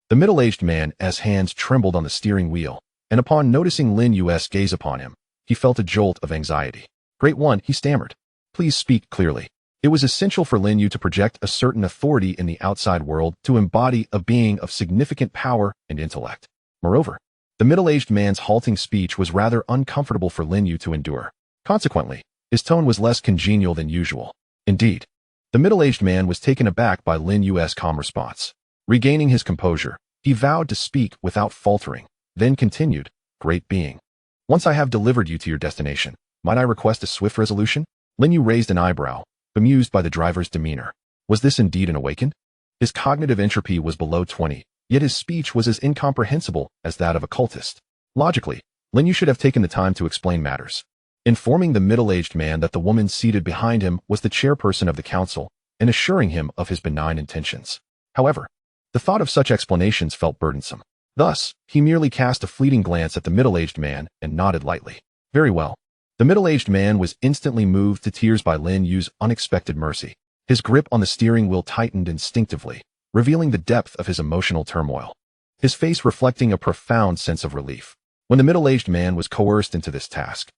The middle-aged man's hands trembled on the steering wheel, and upon noticing Lin Yu's gaze upon him, he felt a jolt of anxiety. "Great One," he stammered. "Please speak clearly." It was essential for Lin You to project a certain authority in the outside world to embody a being of significant power and intellect. Moreover, the middle-aged man's halting speech was rather uncomfortable for Lin You to endure. Consequently, his tone was less congenial than usual. Indeed, the middle-aged man was taken aback by Lin Yu's calm response. Regaining his composure, he vowed to speak without faltering, then continued, "Great being, once I have delivered you to your destination, might I request a swift resolution?" Lin You raised an eyebrow, bemused by the driver's demeanor. Was this indeed an awakened? His cognitive entropy was below 20, yet his speech was as incomprehensible as that of a cultist. Logically, Lin You should have taken the time to explain matters, informing the middle-aged man that the woman seated behind him was the chairperson of the council and assuring him of his benign intentions. However, the thought of such explanations felt burdensome. Thus, he merely cast a fleeting glance at the middle-aged man and nodded lightly. "Very well." The middle-aged man was instantly moved to tears by Lin Yu's unexpected mercy. His grip on the steering wheel tightened instinctively, revealing the depth of his emotional turmoil, his face reflecting a profound sense of relief. When the middle-aged man was coerced into this task,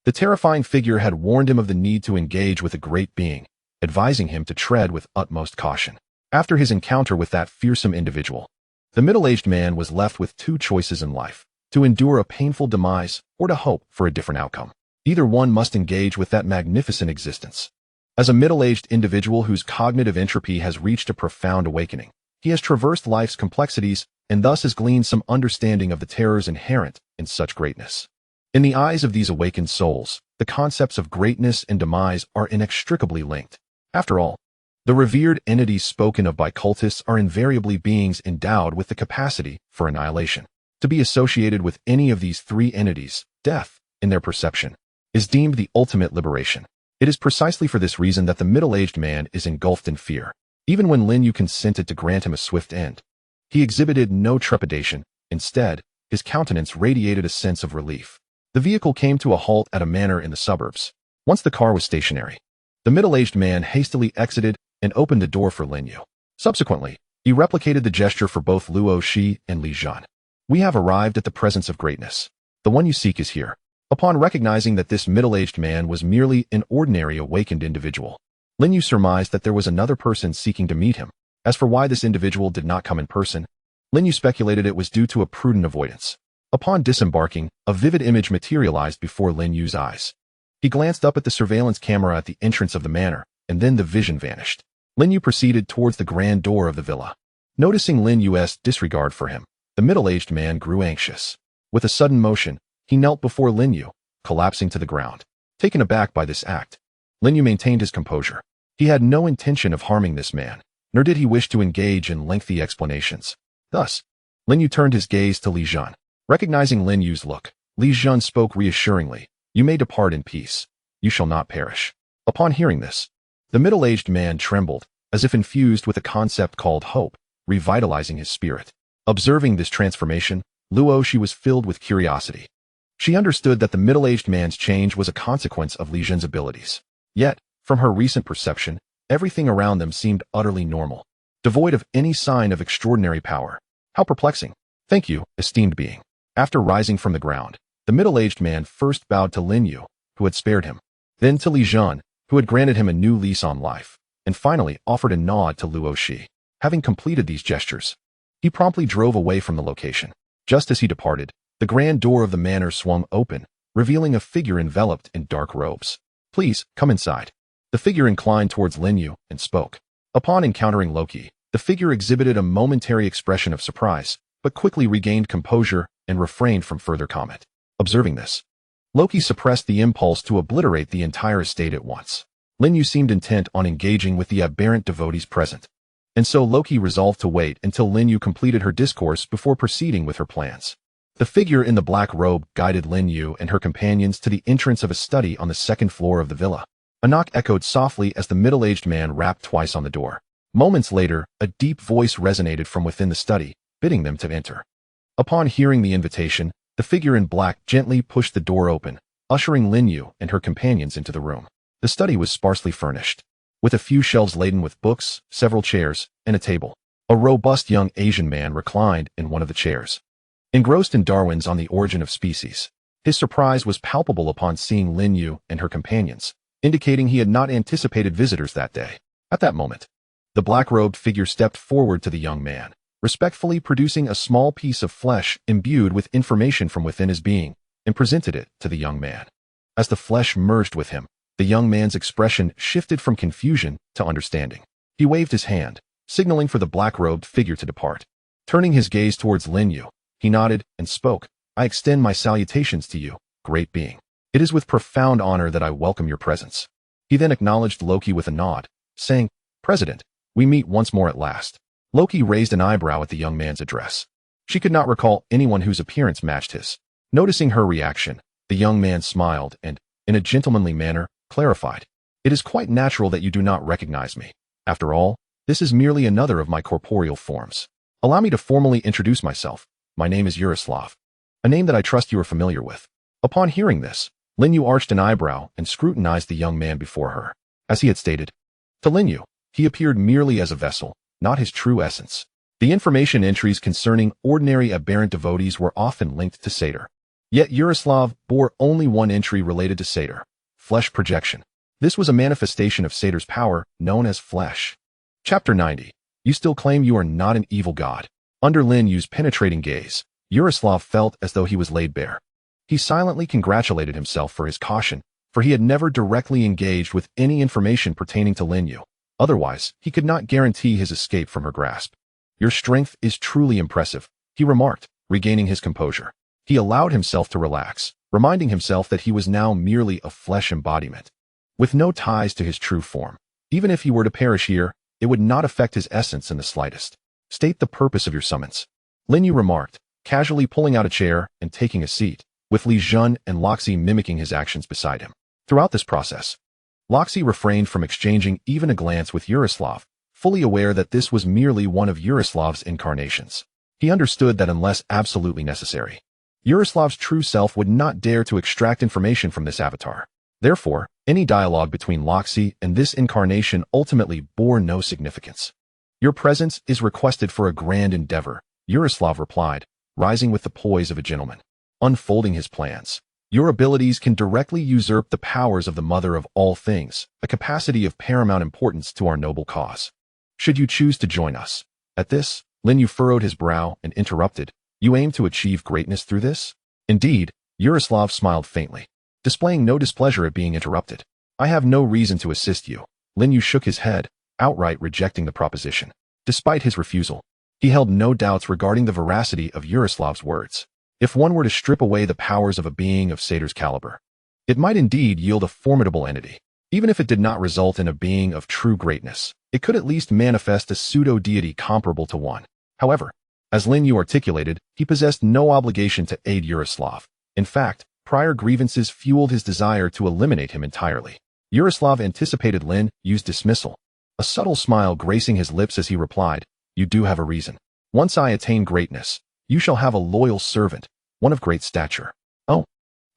the terrifying figure had warned him of the need to engage with a great being, advising him to tread with utmost caution. After his encounter with that fearsome individual, the middle-aged man was left with two choices in life: to endure a painful demise or to hope for a different outcome. Either one must engage with that magnificent existence. As a middle-aged individual whose cognitive entropy has reached a profound awakening, he has traversed life's complexities and thus has gleaned some understanding of the terrors inherent in such greatness. In the eyes of these awakened souls, the concepts of greatness and demise are inextricably linked. After all, the revered entities spoken of by cultists are invariably beings endowed with the capacity for annihilation. To be associated with any of these three entities, death, in their perception, is deemed the ultimate liberation. It is precisely for this reason that the middle-aged man is engulfed in fear. Even when Lin You consented to grant him a swift end, he exhibited no trepidation. Instead, his countenance radiated a sense of relief. The vehicle came to a halt at a manor in the suburbs. Once the car was stationary, the middle-aged man hastily exited and opened the door for Lin You. Subsequently, he replicated the gesture for both Luo Shi and Li Jun. "We have arrived at the presence of greatness. The one you seek is here." Upon recognizing that this middle-aged man was merely an ordinary awakened individual, Lin You surmised that there was another person seeking to meet him. As for why this individual did not come in person, Lin You speculated it was due to a prudent avoidance. Upon disembarking, a vivid image materialized before Lin Yu's eyes. He glanced up at the surveillance camera at the entrance of the manor, and then the vision vanished. Lin You proceeded towards the grand door of the villa. Noticing Lin Yu's disregard for him, the middle-aged man grew anxious. With a sudden motion, he knelt before Lin You, collapsing to the ground. Taken aback by this act, Lin You maintained his composure. He had no intention of harming this man, nor did he wish to engage in lengthy explanations. Thus, Lin You turned his gaze to Li Jun. Recognizing Lin Yu's look, Li Jun spoke reassuringly, "You may depart in peace. You shall not perish." Upon hearing this, the middle-aged man trembled, as if infused with a concept called hope, revitalizing his spirit. Observing this transformation, Luo Shi was filled with curiosity. She understood that the middle-aged man's change was a consequence of Li Jun's abilities. Yet, from her recent perception, everything around them seemed utterly normal, devoid of any sign of extraordinary power. How perplexing. "Thank you, esteemed being." After rising from the ground, the middle-aged man first bowed to Lin You, who had spared him, then to Li Jun, who had granted him a new lease on life, and finally offered a nod to Luo Shi. Having completed these gestures, he promptly drove away from the location. Just as he departed, the grand door of the manor swung open, revealing a figure enveloped in dark robes. "Please, come inside." The figure inclined towards Lin You and spoke. Upon encountering Loki, the figure exhibited a momentary expression of surprise, but quickly regained composure and refrained from further comment. Observing this, Loki suppressed the impulse to obliterate the entire estate at once. Lin You seemed intent on engaging with the aberrant devotees present, and so Loki resolved to wait until Lin You completed her discourse before proceeding with her plans. The figure in the black robe guided Lin You and her companions to the entrance of a study on the second floor of the villa. A knock echoed softly as the middle-aged man rapped twice on the door. Moments later, a deep voice resonated from within the study, bidding them to enter. Upon hearing the invitation, the figure in black gently pushed the door open, ushering Lin You and her companions into the room. The study was sparsely furnished, with a few shelves laden with books, several chairs, and a table. A robust young Asian man reclined in one of the chairs, engrossed in Darwin's On the Origin of Species. His surprise was palpable upon seeing Lin You and her companions, indicating he had not anticipated visitors that day. At that moment, the black-robed figure stepped forward to the young man, respectfully producing a small piece of flesh imbued with information from within his being, and presented it to the young man. As the flesh merged with him, the young man's expression shifted from confusion to understanding. He waved his hand, signaling for the black-robed figure to depart. Turning his gaze towards Lin You, he nodded and spoke. "I extend my salutations to you, great being. It is with profound honor that I welcome your presence." He then acknowledged Loki with a nod, saying, "President, we meet once more at last." Loki raised an eyebrow at the young man's address. She could not recall anyone whose appearance matched his. Noticing her reaction, the young man smiled and, in a gentlemanly manner, clarified, "It is quite natural that you do not recognize me. After all, this is merely another of my corporeal forms. Allow me to formally introduce myself. My name is Yaroslav, a name that I trust you are familiar with." Upon hearing this, Lin You arched an eyebrow and scrutinized the young man before her. As he had stated, to Lin You, he appeared merely as a vessel, not his true essence. The information entries concerning ordinary aberrant devotees were often linked to Satyr. Yet Yaroslav bore only one entry related to Satyr: flesh projection. This was a manifestation of Satyr's power, known as flesh. Chapter 90. You still claim you are not an evil god. Under Lin Yu's penetrating gaze, Yaroslav felt as though he was laid bare. He silently congratulated himself for his caution, for he had never directly engaged with any information pertaining to Lin You. Otherwise, he could not guarantee his escape from her grasp. "Your strength is truly impressive," he remarked, regaining his composure. He allowed himself to relax, reminding himself that he was now merely a flesh embodiment, with no ties to his true form. Even if he were to perish here, it would not affect his essence in the slightest. "State the purpose of your summons," Lin You remarked, casually pulling out a chair and taking a seat, with Li Jun and Loxi mimicking his actions beside him. Throughout this process, Loxi refrained from exchanging even a glance with Yaroslav, fully aware that this was merely one of Yaroslav's incarnations. He understood that unless absolutely necessary, Yaroslav's true self would not dare to extract information from this avatar. Therefore, any dialogue between Loxi and this incarnation ultimately bore no significance. "Your presence is requested for a grand endeavor," Yaroslav replied, rising with the poise of a gentleman. Unfolding his plans. "Your abilities can directly usurp the powers of the mother of all things, a capacity of paramount importance to our noble cause. Should you choose to join us?" At this, Lin You furrowed his brow and interrupted, "You aim to achieve greatness through this?" "Indeed," Yaroslav smiled faintly, displaying no displeasure at being interrupted. "I have no reason to assist you." Lin You shook his head, outright rejecting the proposition. Despite his refusal, he held no doubts regarding the veracity of Yaroslav's words. If one were to strip away the powers of a being of Satyr's caliber, it might indeed yield a formidable entity. Even if it did not result in a being of true greatness, it could at least manifest a pseudo-deity comparable to one. However, as Lin You articulated, he possessed no obligation to aid Yaroslav. In fact, prior grievances fueled his desire to eliminate him entirely. Yaroslav anticipated Lin Yu's dismissal, a subtle smile gracing his lips as he replied, "You do have a reason. Once I attain greatness, you shall have a loyal servant, one of great stature." "Oh."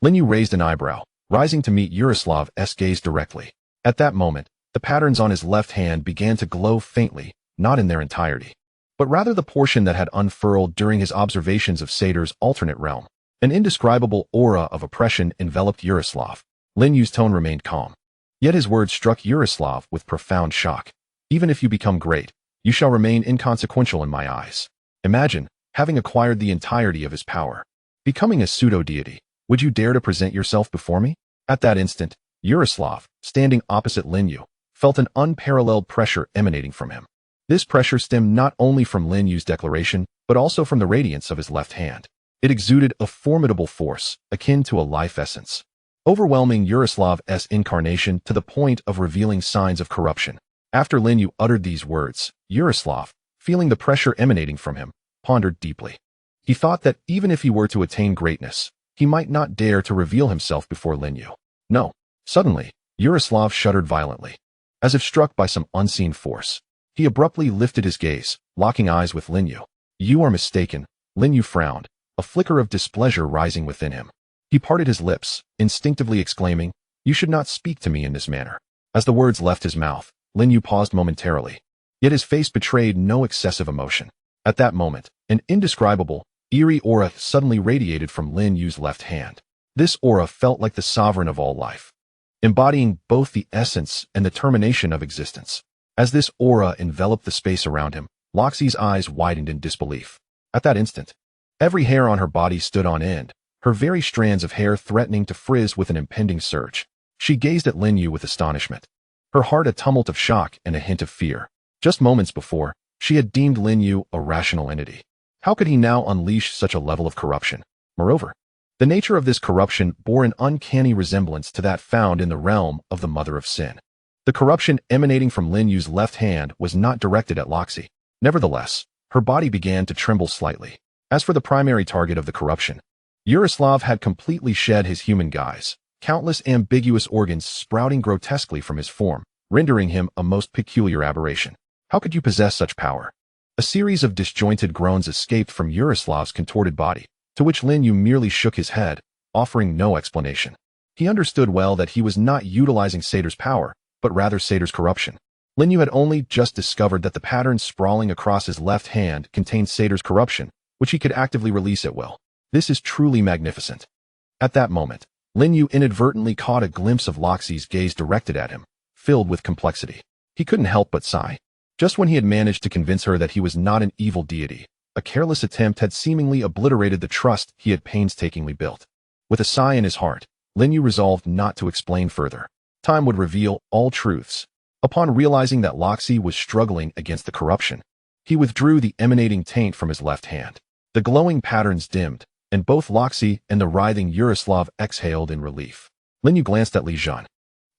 Lin You raised an eyebrow, rising to meet Yaroslav's gaze directly. At that moment, the patterns on his left hand began to glow faintly, not in their entirety, but rather the portion that had unfurled during his observations of Satyr's alternate realm. An indescribable aura of oppression enveloped Yaroslav. Lin Yu's tone remained calm, yet his words struck Yaroslav with profound shock. "Even if you become great, You shall remain inconsequential in my eyes. Imagine having acquired the entirety of his power. Becoming a pseudo-deity, would you dare to present yourself before me? At that instant, Yaroslav, standing opposite Lin You, felt an unparalleled pressure emanating from him. This pressure stemmed not only from Lin Yu's declaration, but also from the radiance of his left hand. It exuded a formidable force, akin to a life essence, overwhelming Yaroslav's incarnation to the point of revealing signs of corruption. After Lin You uttered these words, Yaroslav, feeling the pressure emanating from him, pondered deeply. He thought that even if he were to attain greatness, he might not dare to reveal himself before Lin You. No. Suddenly, Yaroslav shuddered violently. As if struck by some unseen force, he abruptly lifted his gaze, locking eyes with Lin You. You are mistaken. Lin You frowned, a flicker of displeasure rising within him. He parted his lips, instinctively exclaiming, "You should not speak to me in this manner." As the words left his mouth, Lin You paused momentarily. Yet his face betrayed no excessive emotion. At that moment, an indescribable, eerie aura suddenly radiated from Lin Yu's left hand. This aura felt like the sovereign of all life, embodying both the essence and the termination of existence. As this aura enveloped the space around him, Loxi's eyes widened in disbelief. At that instant, every hair on her body stood on end, her very strands of hair threatening to frizz with an impending surge. She gazed at Lin Yu with astonishment, her heart a tumult of shock and a hint of fear. Just moments before, she had deemed Lin Yu a rational entity. How could he now unleash such a level of corruption? Moreover, the nature of this corruption bore an uncanny resemblance to that found in the realm of the Mother of Sin. The corruption emanating from Lin Yu's left hand was not directed at Loxi. Nevertheless, her body began to tremble slightly. As for the primary target of the corruption, Yaroslav had completely shed his human guise, countless ambiguous organs sprouting grotesquely from his form, rendering him a most peculiar aberration. How could you possess such power? A series of disjointed groans escaped from Yaroslav's contorted body, to which Lin Yu merely shook his head, offering no explanation. He understood well that he was not utilizing Satyr's power, but rather Satyr's corruption. Lin Yu had only just discovered that the pattern sprawling across his left hand contained Satyr's corruption, which he could actively release at will. This is truly magnificent. At that moment, Lin Yu inadvertently caught a glimpse of Loxi's gaze directed at him, filled with complexity. He couldn't help but sigh. Just when he had managed to convince her that he was not an evil deity, a careless attempt had seemingly obliterated the trust he had painstakingly built. With a sigh in his heart, Lin Yu resolved not to explain further. Time would reveal all truths. Upon realizing that Loxi was struggling against the corruption, he withdrew the emanating taint from his left hand. The glowing patterns dimmed, and both Loxi and the writhing Yaroslav exhaled in relief. Lin Yu glanced at Li Jun.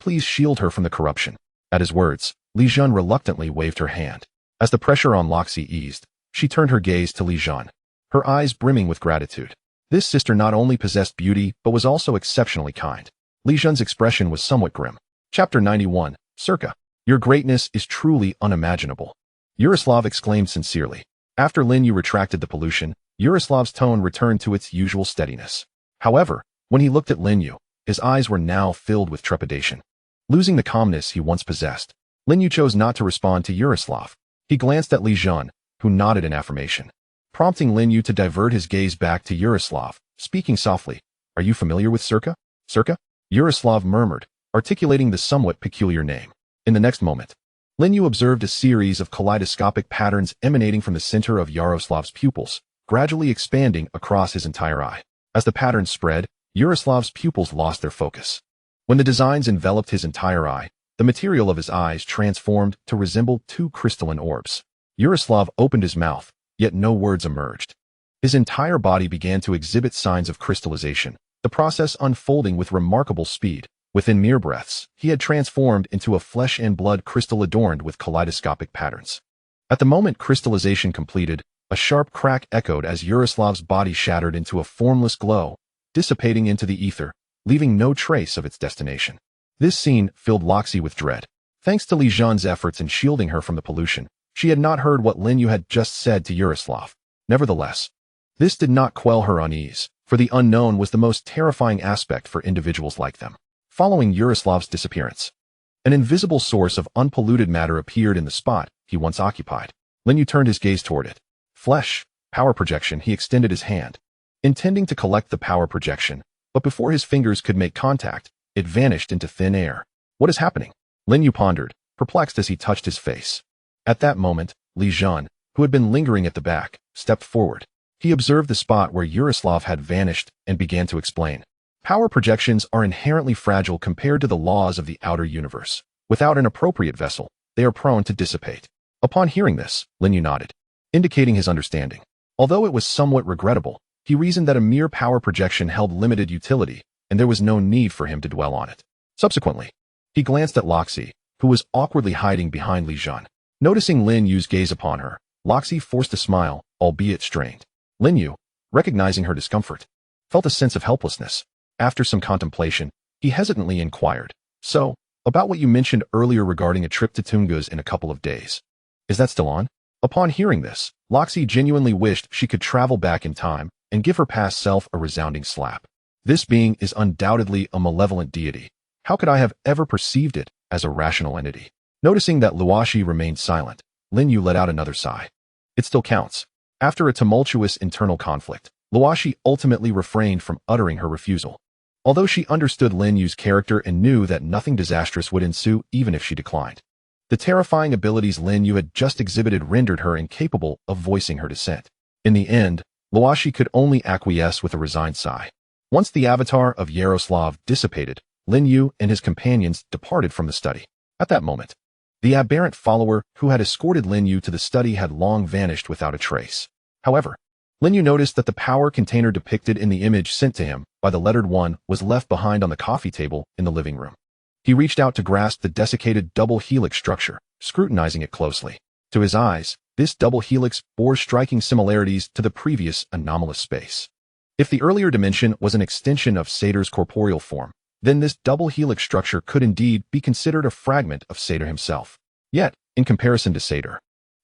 Please shield her from the corruption. At his words, Li Jun reluctantly waved her hand. As the pressure on Loxi eased, she turned her gaze to Li Jun, her eyes brimming with gratitude. This sister not only possessed beauty, but was also exceptionally kind. Li Jun's expression was somewhat grim. Chapter 91, Circa. Your greatness is truly unimaginable. Yaroslav exclaimed sincerely. After Lin Yu retracted the pollution, Yaroslav's tone returned to its usual steadiness. However, when he looked at Lin Yu, his eyes were now filled with trepidation. Losing the calmness he once possessed, Lin Yu chose not to respond to Yaroslav. He glanced at Li Jun, who nodded in affirmation, prompting Lin Yu to divert his gaze back to Yaroslav, speaking softly. Are you familiar with Circa? Circa? Yaroslav murmured, articulating the somewhat peculiar name. In the next moment, Lin Yu observed a series of kaleidoscopic patterns emanating from the center of Yaroslav's pupils, gradually expanding across his entire eye. As the patterns spread, Yaroslav's pupils lost their focus. When the designs enveloped his entire eye, the material of his eyes transformed to resemble two crystalline orbs. Yaroslav opened his mouth, yet no words emerged. His entire body began to exhibit signs of crystallization, the process unfolding with remarkable speed. Within mere breaths, he had transformed into a flesh and blood crystal adorned with kaleidoscopic patterns. At the moment crystallization completed, a sharp crack echoed as Yaroslav's body shattered into a formless glow, dissipating into the ether, leaving no trace of its destination. This scene filled Loxi with dread. Thanks to Li Jun's efforts in shielding her from the pollution, she had not heard what Lin Yu had just said to Yaroslav. Nevertheless, this did not quell her unease, for the unknown was the most terrifying aspect for individuals like them. Following Yaroslav's disappearance, an invisible source of unpolluted matter appeared in the spot he once occupied. Lin Yu turned his gaze toward it. Flesh, power projection. He extended his hand, intending to collect the power projection, but before his fingers could make contact, it vanished into thin air. What is happening? Lin Yu pondered, perplexed as he touched his face. At that moment, Li Jun, who had been lingering at the back, stepped forward. He observed the spot where Yaroslav had vanished and began to explain. Power projections are inherently fragile compared to the laws of the outer universe. Without an appropriate vessel, they are prone to dissipate. Upon hearing this, Lin Yu nodded, indicating his understanding. Although it was somewhat regrettable, he reasoned that a mere power projection held limited utility, and there was no need for him to dwell on it. Subsequently, he glanced at Loxi, who was awkwardly hiding behind Li Jun. Noticing Lin Yu's gaze upon her, Loxi forced a smile, albeit strained. Lin Yu, recognizing her discomfort, felt a sense of helplessness. After some contemplation, he hesitantly inquired, "So, about what you mentioned earlier regarding a trip to Tungus in a couple of days. Is that still on?" Upon hearing this, Loxi genuinely wished she could travel back in time and give her past self a resounding slap. This being is undoubtedly a malevolent deity. How could I have ever perceived it as a rational entity? Noticing that Luoshi remained silent, Lin Yu let out another sigh. It still counts. After a tumultuous internal conflict, Luoshi ultimately refrained from uttering her refusal. Although she understood Lin Yu's character and knew that nothing disastrous would ensue even if she declined. The terrifying abilities Lin Yu had just exhibited rendered her incapable of voicing her dissent. In the end, Luoshi could only acquiesce with a resigned sigh. Once the avatar of Yaroslav dissipated, Lin Yu and his companions departed from the study. At that moment, the aberrant follower who had escorted Lin Yu to the study had long vanished without a trace. However, Lin Yu noticed that the power container depicted in the image sent to him by the lettered one was left behind on the coffee table in the living room. He reached out to grasp the desiccated double helix structure, scrutinizing it closely. To his eyes, this double helix bore striking similarities to the previous anomalous space. If the earlier dimension was an extension of Satyr's corporeal form, then this double helix structure could indeed be considered a fragment of Satyr himself. Yet, in comparison to Satyr,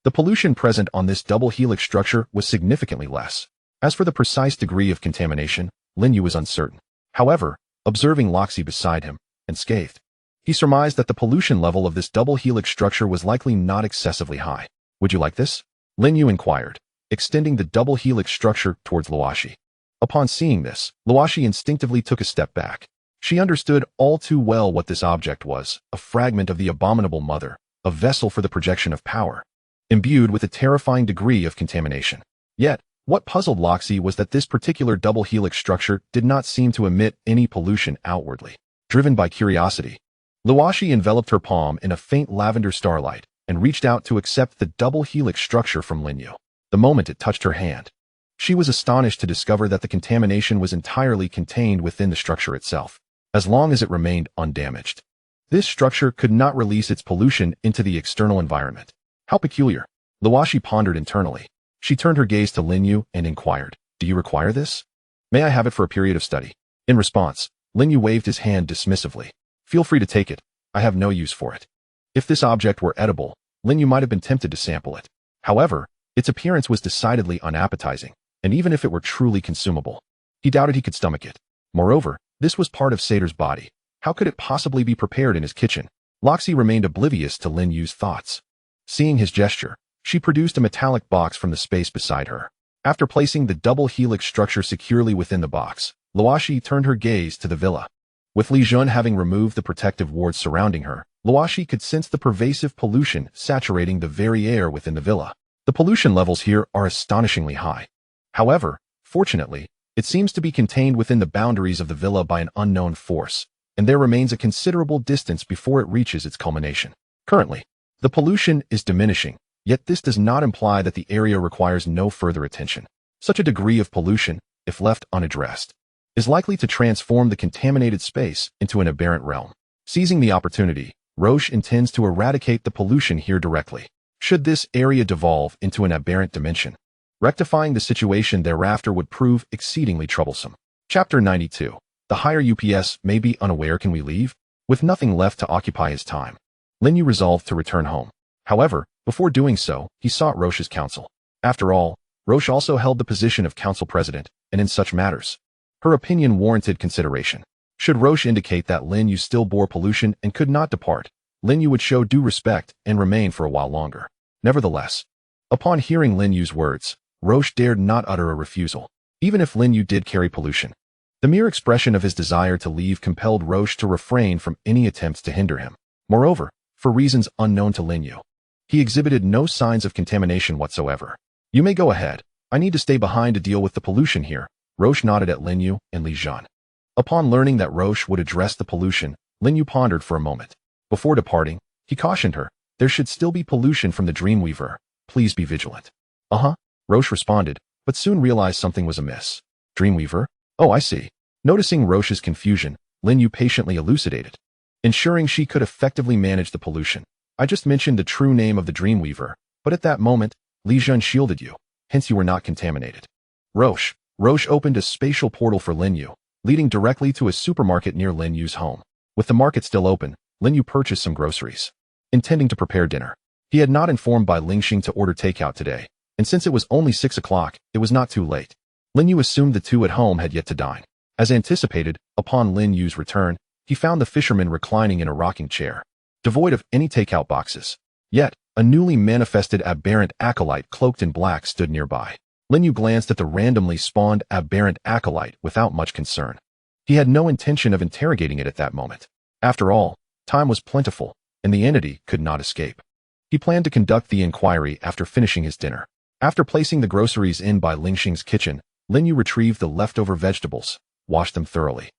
the pollution present on this double helix structure was significantly less. As for the precise degree of contamination, Lin Yu was uncertain. However, observing Loxi beside him, unscathed, he surmised that the pollution level of this double helix structure was likely not excessively high. "Would you like this?" Lin Yu inquired, extending the double helix structure towards Luoshi. Upon seeing this, Luoshi instinctively took a step back. She understood all too well what this object was, a fragment of the abominable mother, a vessel for the projection of power, imbued with a terrifying degree of contamination. Yet, what puzzled Loxi was that this particular double helix structure did not seem to emit any pollution outwardly. Driven by curiosity, Luoshi enveloped her palm in a faint lavender starlight and reached out to accept the double helix structure from Lin Yu. The moment it touched her hand, she was astonished to discover that the contamination was entirely contained within the structure itself, as long as it remained undamaged. This structure could not release its pollution into the external environment. How peculiar. Luoshi pondered internally. She turned her gaze to Lin Yu and inquired, "Do you require this? May I have it for a period of study?" In response, Lin Yu waved his hand dismissively. "Feel free to take it. I have no use for it." If this object were edible, Lin Yu might have been tempted to sample it. However, its appearance was decidedly unappetizing, and even if it were truly consumable, he doubted he could stomach it. Moreover, this was part of Satyr's body. How could it possibly be prepared in his kitchen? Loxi remained oblivious to Lin Yu's thoughts. Seeing his gesture, she produced a metallic box from the space beside her. After placing the double helix structure securely within the box, Luoshi turned her gaze to the villa. With Li Jun having removed the protective wards surrounding her, Luoshi could sense the pervasive pollution saturating the very air within the villa. The pollution levels here are astonishingly high. However, fortunately, it seems to be contained within the boundaries of the villa by an unknown force, and there remains a considerable distance before it reaches its culmination. Currently, the pollution is diminishing, yet this does not imply that the area requires no further attention. Such a degree of pollution, if left unaddressed, is likely to transform the contaminated space into an aberrant realm. Seizing the opportunity, Roche intends to eradicate the pollution here directly. Should this area devolve into an aberrant dimension, rectifying the situation thereafter would prove exceedingly troublesome. Chapter 92. The higher UPS may be unaware. Can we leave? With nothing left to occupy his time, Lin Yu resolved to return home. However, before doing so, he sought Roche's counsel. After all, Roche also held the position of council president, and in such matters, her opinion warranted consideration. Should Roche indicate that Lin Yu still bore pollution and could not depart, Lin Yu would show due respect and remain for a while longer. Nevertheless, upon hearing Lin Yu's words, Roche dared not utter a refusal, even if Lin Yu did carry pollution. The mere expression of his desire to leave compelled Roche to refrain from any attempts to hinder him. Moreover, for reasons unknown to Lin Yu, He exhibited no signs of contamination whatsoever. You may go ahead. I need to stay behind to deal with the pollution here. Roche nodded at Lin You and Li Zhan. Upon learning that Roche would address the pollution, Lin You pondered for a moment. Before departing, he cautioned her, there should still be pollution from the Dreamweaver. Please be vigilant. Roche responded, but soon realized something was amiss. Dreamweaver? Oh, I see. Noticing Roche's confusion, Lin You patiently elucidated, ensuring she could effectively manage the pollution. I just mentioned the true name of the Dreamweaver, but at that moment, Li Zhan shielded you, hence you were not contaminated. Roche opened a spatial portal for Lin You, leading directly to a supermarket near Lin Yu's home. With the market still open, Lin You purchased some groceries, intending to prepare dinner. He had not informed Bai Lingxing to order takeout today, and since it was only 6 o'clock, it was not too late. Lin Yu assumed the two at home had yet to dine. As anticipated, upon Lin Yu's return, he found the fisherman reclining in a rocking chair, devoid of any takeout boxes. Yet, a newly manifested aberrant acolyte cloaked in black stood nearby. Lin Yu glanced at the randomly spawned aberrant acolyte without much concern. He had no intention of interrogating it at that moment. After all, time was plentiful, and the entity could not escape. He planned to conduct the inquiry after finishing his dinner. After placing the groceries in Bai Lingxing's kitchen, Lin Yu retrieved the leftover vegetables, washed them thoroughly,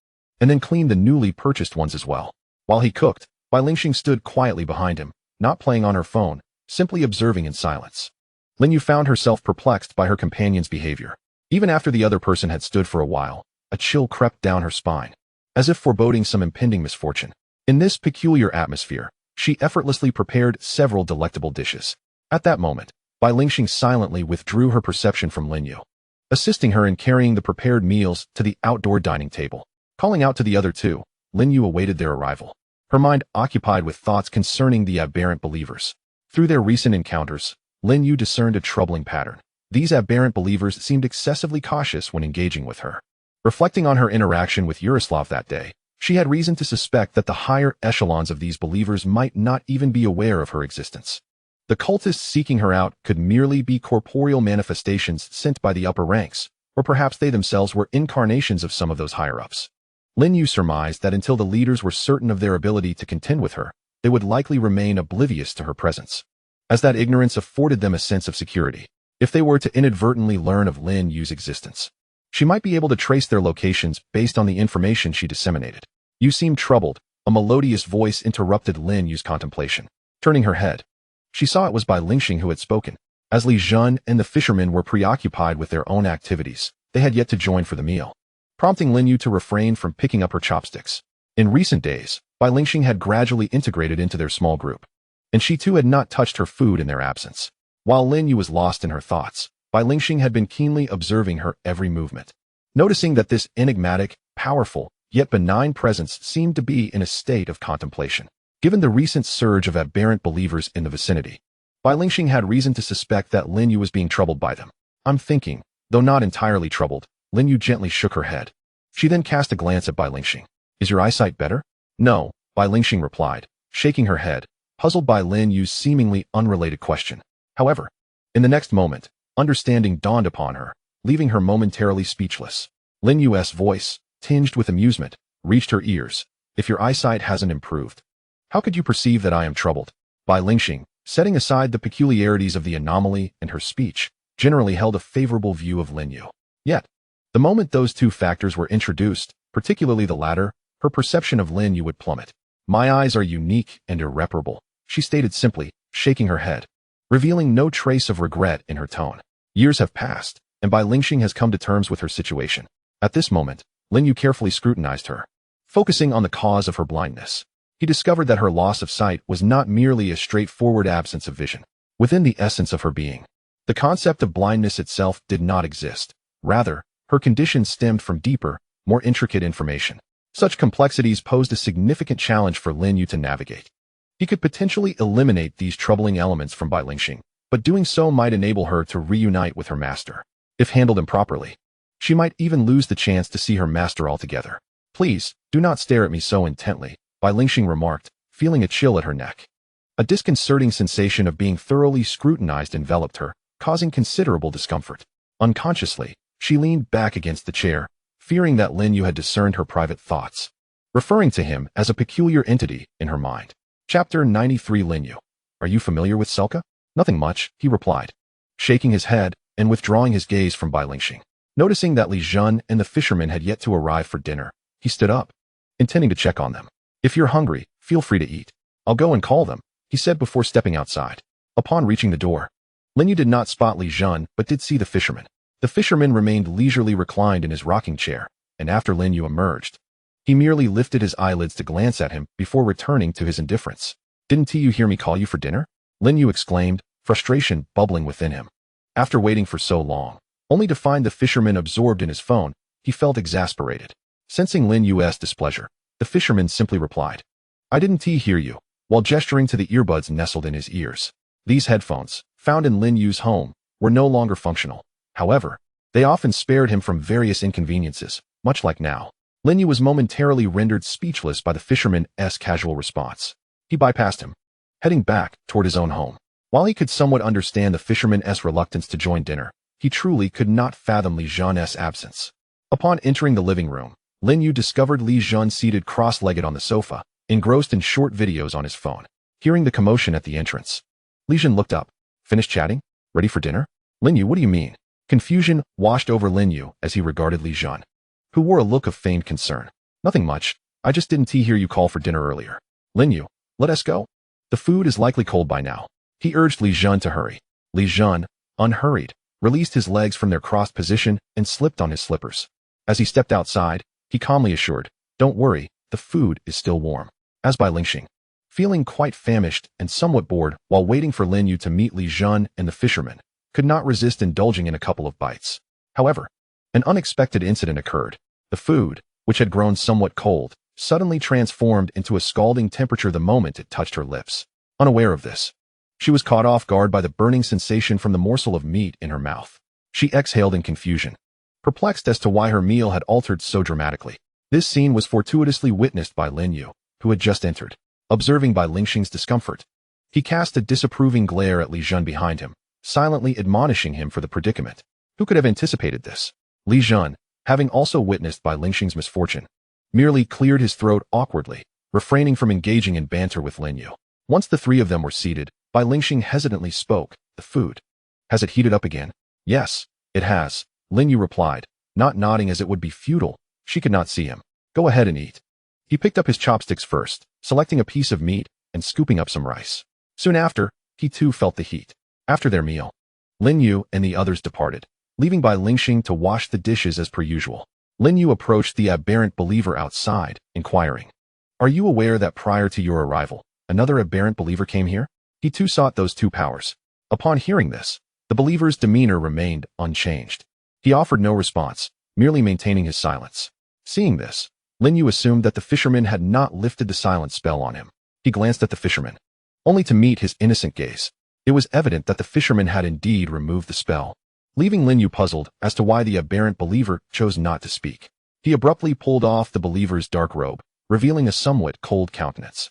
and then cleaned the newly purchased ones as well. While he cooked, Bai Lingxing stood quietly behind him, not playing on her phone, simply observing in silence. Lin Yu found herself perplexed by her companion's behavior. Even after the other person had stood for a while, a chill crept down her spine, as if foreboding some impending misfortune. In this peculiar atmosphere, she effortlessly prepared several delectable dishes. At that moment, Bai Lingxing silently withdrew her perception from Lin Yu, assisting her in carrying the prepared meals to the outdoor dining table. Calling out to the other two, Lin Yu awaited their arrival, her mind occupied with thoughts concerning the aberrant believers. Through their recent encounters, Lin Yu discerned a troubling pattern. These aberrant believers seemed excessively cautious when engaging with her. Reflecting on her interaction with Yaroslav that day, she had reason to suspect that the higher echelons of these believers might not even be aware of her existence. The cultists seeking her out could merely be corporeal manifestations sent by the upper ranks, or perhaps they themselves were incarnations of some of those higher-ups. Lin Yu surmised that until the leaders were certain of their ability to contend with her, they would likely remain oblivious to her presence, as that ignorance afforded them a sense of security. If they were to inadvertently learn of Lin Yu's existence, she might be able to trace their locations based on the information she disseminated. You seem troubled, a melodious voice interrupted Lin Yu's contemplation. Turning her head, she saw it was Bai Lingxing who had spoken. As Li Zhan and the fisherman were preoccupied with their own activities, they had yet to join for the meal, prompting Lin Yu to refrain from picking up her chopsticks. In recent days, Bai Lingxing had gradually integrated into their small group, and she too had not touched her food in their absence. While Lin Yu was lost in her thoughts, Bai Lingxing had been keenly observing her every movement. Noticing that this enigmatic, powerful, yet benign presence seemed to be in a state of contemplation. Given the recent surge of aberrant believers in the vicinity, Bai Lingxing had reason to suspect that Lin Yu was being troubled by them. I'm thinking, though not entirely troubled, Lin Yu gently shook her head. She then cast a glance at Bai Lingxing. Is your eyesight better? No, Bai Lingxing replied, shaking her head, puzzled by Lin Yu's seemingly unrelated question. However, in the next moment, understanding dawned upon her, leaving her momentarily speechless. Lin Yu's voice, tinged with amusement, reached her ears. If your eyesight hasn't improved, how could you perceive that I am troubled? Bai Lingxing, setting aside the peculiarities of the anomaly and her speech, generally held a favorable view of Lin Yu. Yet, the moment those two factors were introduced, particularly the latter, her perception of Lin Yu would plummet. My eyes are unique and irreparable, she stated simply, shaking her head, revealing no trace of regret in her tone. Years have passed, and Bai Lingxing has come to terms with her situation. At this moment, Lin Yu carefully scrutinized her, focusing on the cause of her blindness. He discovered that her loss of sight was not merely a straightforward absence of vision. Within the essence of her being, the concept of blindness itself did not exist. Rather, her condition stemmed from deeper, more intricate information. Such complexities posed a significant challenge for Lin Yu to navigate. He could potentially eliminate these troubling elements from Bai Lingxing, but doing so might enable her to reunite with her master. If handled improperly, she might even lose the chance to see her master altogether. Please, do not stare at me so intently, Bai Lingxing remarked, feeling a chill at her neck. A disconcerting sensation of being thoroughly scrutinized enveloped her, causing considerable discomfort. Unconsciously, she leaned back against the chair, fearing that Lin Yu had discerned her private thoughts, referring to him as a peculiar entity in her mind. Chapter 93 Lin Yu. Are you familiar with Selka? Nothing much, he replied, shaking his head and withdrawing his gaze from Bai Lingxing. Noticing that Li Jun and the fisherman had yet to arrive for dinner, he stood up, intending to check on them. If you're hungry, feel free to eat. I'll go and call them, he said before stepping outside. Upon reaching the door, Lin You did not spot Li Jun but did see the fisherman. The fisherman remained leisurely reclined in his rocking chair, and after Lin You emerged, he merely lifted his eyelids to glance at him before returning to his indifference. Didn't you hear me call you for dinner? Lin You exclaimed, frustration bubbling within him. After waiting for so long, only to find the fisherman absorbed in his phone, he felt exasperated. Sensing Lin Yu's displeasure, the fisherman simply replied, I didn't hear you, while gesturing to the earbuds nestled in his ears. These headphones, found in Lin Yu's home, were no longer functional. However, they often spared him from various inconveniences, much like now. Lin Yu was momentarily rendered speechless by the fisherman's casual response. He bypassed him, heading back toward his own home. While he could somewhat understand the fisherman's reluctance to join dinner, he truly could not fathom Li Jun's absence. Upon entering the living room, Lin Yu discovered Li Jun seated cross-legged on the sofa, engrossed in short videos on his phone. Hearing the commotion at the entrance, Li Jun looked up. Finished chatting? Ready for dinner? Lin Yu, what do you mean? Confusion washed over Lin Yu as he regarded Li Jun, who wore a look of feigned concern. Nothing much. I just didn't hear you call for dinner earlier. Lin Yu, let us go. The food is likely cold by now. He urged Li Jun to hurry. Li Jun, unhurried, released his legs from their crossed position and slipped on his slippers. As he stepped outside, he calmly assured, Don't worry, the food is still warm. As Bai Lingxing, feeling quite famished and somewhat bored while waiting for Lin Yu to meet Li Jun and the fisherman, could not resist indulging in a couple of bites. However, an unexpected incident occurred. The food, which had grown somewhat cold, suddenly transformed into a scalding temperature the moment it touched her lips. Unaware of this, she was caught off guard by the burning sensation from the morsel of meat in her mouth. She exhaled in confusion, perplexed as to why her meal had altered so dramatically. This scene was fortuitously witnessed by Lin Yu, who had just entered. Observing Bai Lingxing's discomfort, he cast a disapproving glare at Li Jun behind him, silently admonishing him for the predicament. Who could have anticipated this? Li Jun, having also witnessed Bai Lingxing's misfortune, merely cleared his throat awkwardly, refraining from engaging in banter with Lin Yu. Once the three of them were seated, Bai Lingxing hesitantly spoke, The food. Has it heated up again? Yes, it has, Lin Yu replied, not nodding as it would be futile. She could not see him. Go ahead and eat. He picked up his chopsticks first, selecting a piece of meat and scooping up some rice. Soon after, he too felt the heat. After their meal, Lin Yu and the others departed, leaving Bai Lingxing to wash the dishes as per usual. Lin Yu approached the aberrant believer outside, inquiring, Are you aware that prior to your arrival, another aberrant believer came here? He too sought those two powers. Upon hearing this, the believer's demeanor remained unchanged. He offered no response, merely maintaining his silence. Seeing this, Lin Yu assumed that the fisherman had not lifted the silent spell on him. He glanced at the fisherman, only to meet his innocent gaze. It was evident that the fisherman had indeed removed the spell, leaving Lin Yu puzzled as to why the aberrant believer chose not to speak. He abruptly pulled off the believer's dark robe, revealing a somewhat cold countenance.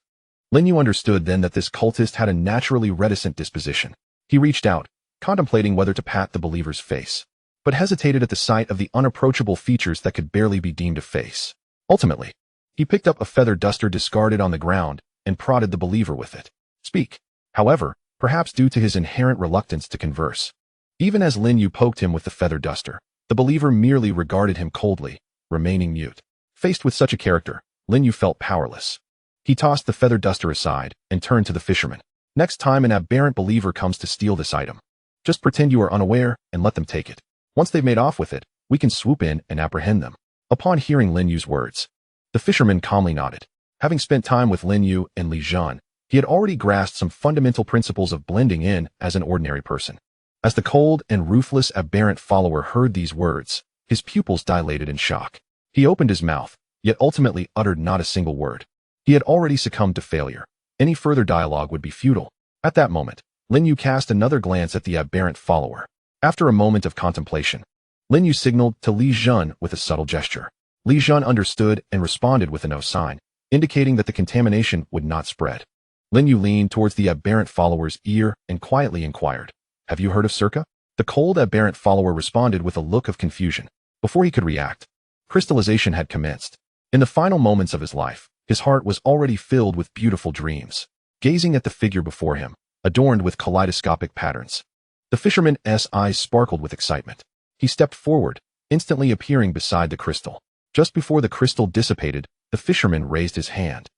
Lin Yu understood then that this cultist had a naturally reticent disposition. He reached out, contemplating whether to pat the believer's face, but hesitated at the sight of the unapproachable features that could barely be deemed a face. Ultimately, he picked up a feather duster discarded on the ground and prodded the believer with it. Speak. However, perhaps due to his inherent reluctance to converse, even as Lin Yu poked him with the feather duster, the believer merely regarded him coldly, remaining mute. Faced with such a character, Lin Yu felt powerless. He tossed the feather duster aside and turned to the fisherman. Next time an aberrant believer comes to steal this item, just pretend you are unaware and let them take it. Once they've made off with it, we can swoop in and apprehend them. Upon hearing Lin Yu's words, the fisherman calmly nodded. Having spent time with Lin Yu and Li Jun, he had already grasped some fundamental principles of blending in as an ordinary person. As the cold and ruthless aberrant follower heard these words, his pupils dilated in shock. He opened his mouth, yet ultimately uttered not a single word. He had already succumbed to failure. Any further dialogue would be futile. At that moment, Lin Yu cast another glance at the aberrant follower. After a moment of contemplation, Lin Yu signaled to Li Jun with a subtle gesture. Li Jun understood and responded with a no sign, indicating that the contamination would not spread. Lin Yu leaned towards the aberrant follower's ear and quietly inquired, Have you heard of Circa? The cold aberrant follower responded with a look of confusion. Before he could react, crystallization had commenced. In the final moments of his life, his heart was already filled with beautiful dreams. Gazing at the figure before him, adorned with kaleidoscopic patterns. The fisherman's eyes sparkled with excitement. He stepped forward, instantly appearing beside the crystal. Just before the crystal dissipated, the fisherman raised his hand.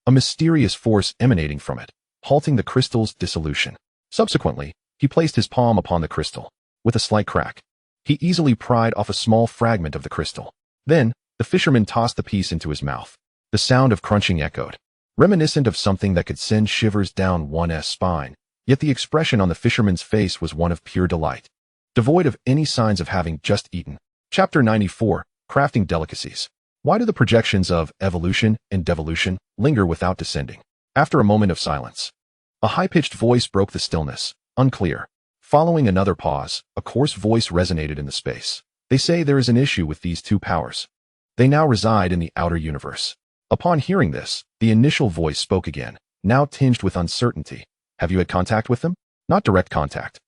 A mysterious force emanating from it, halting the crystal's dissolution. Subsequently, he placed his palm upon the crystal. With a slight crack, he easily pried off a small fragment of the crystal. Then, the fisherman tossed the piece into his mouth. The sound of crunching echoed, reminiscent of something that could send shivers down one's spine, yet the expression on the fisherman's face was one of pure delight, devoid of any signs of having just eaten. Chapter 94, Crafting Delicacies. Why do the projections of evolution and devolution linger without descending? After a moment of silence, a high-pitched voice broke the stillness, unclear. Following another pause, a coarse voice resonated in the space. They say there is an issue with these two powers. They now reside in the outer universe. Upon hearing this, the initial voice spoke again, now tinged with uncertainty. Have you had contact with them? Not direct contact.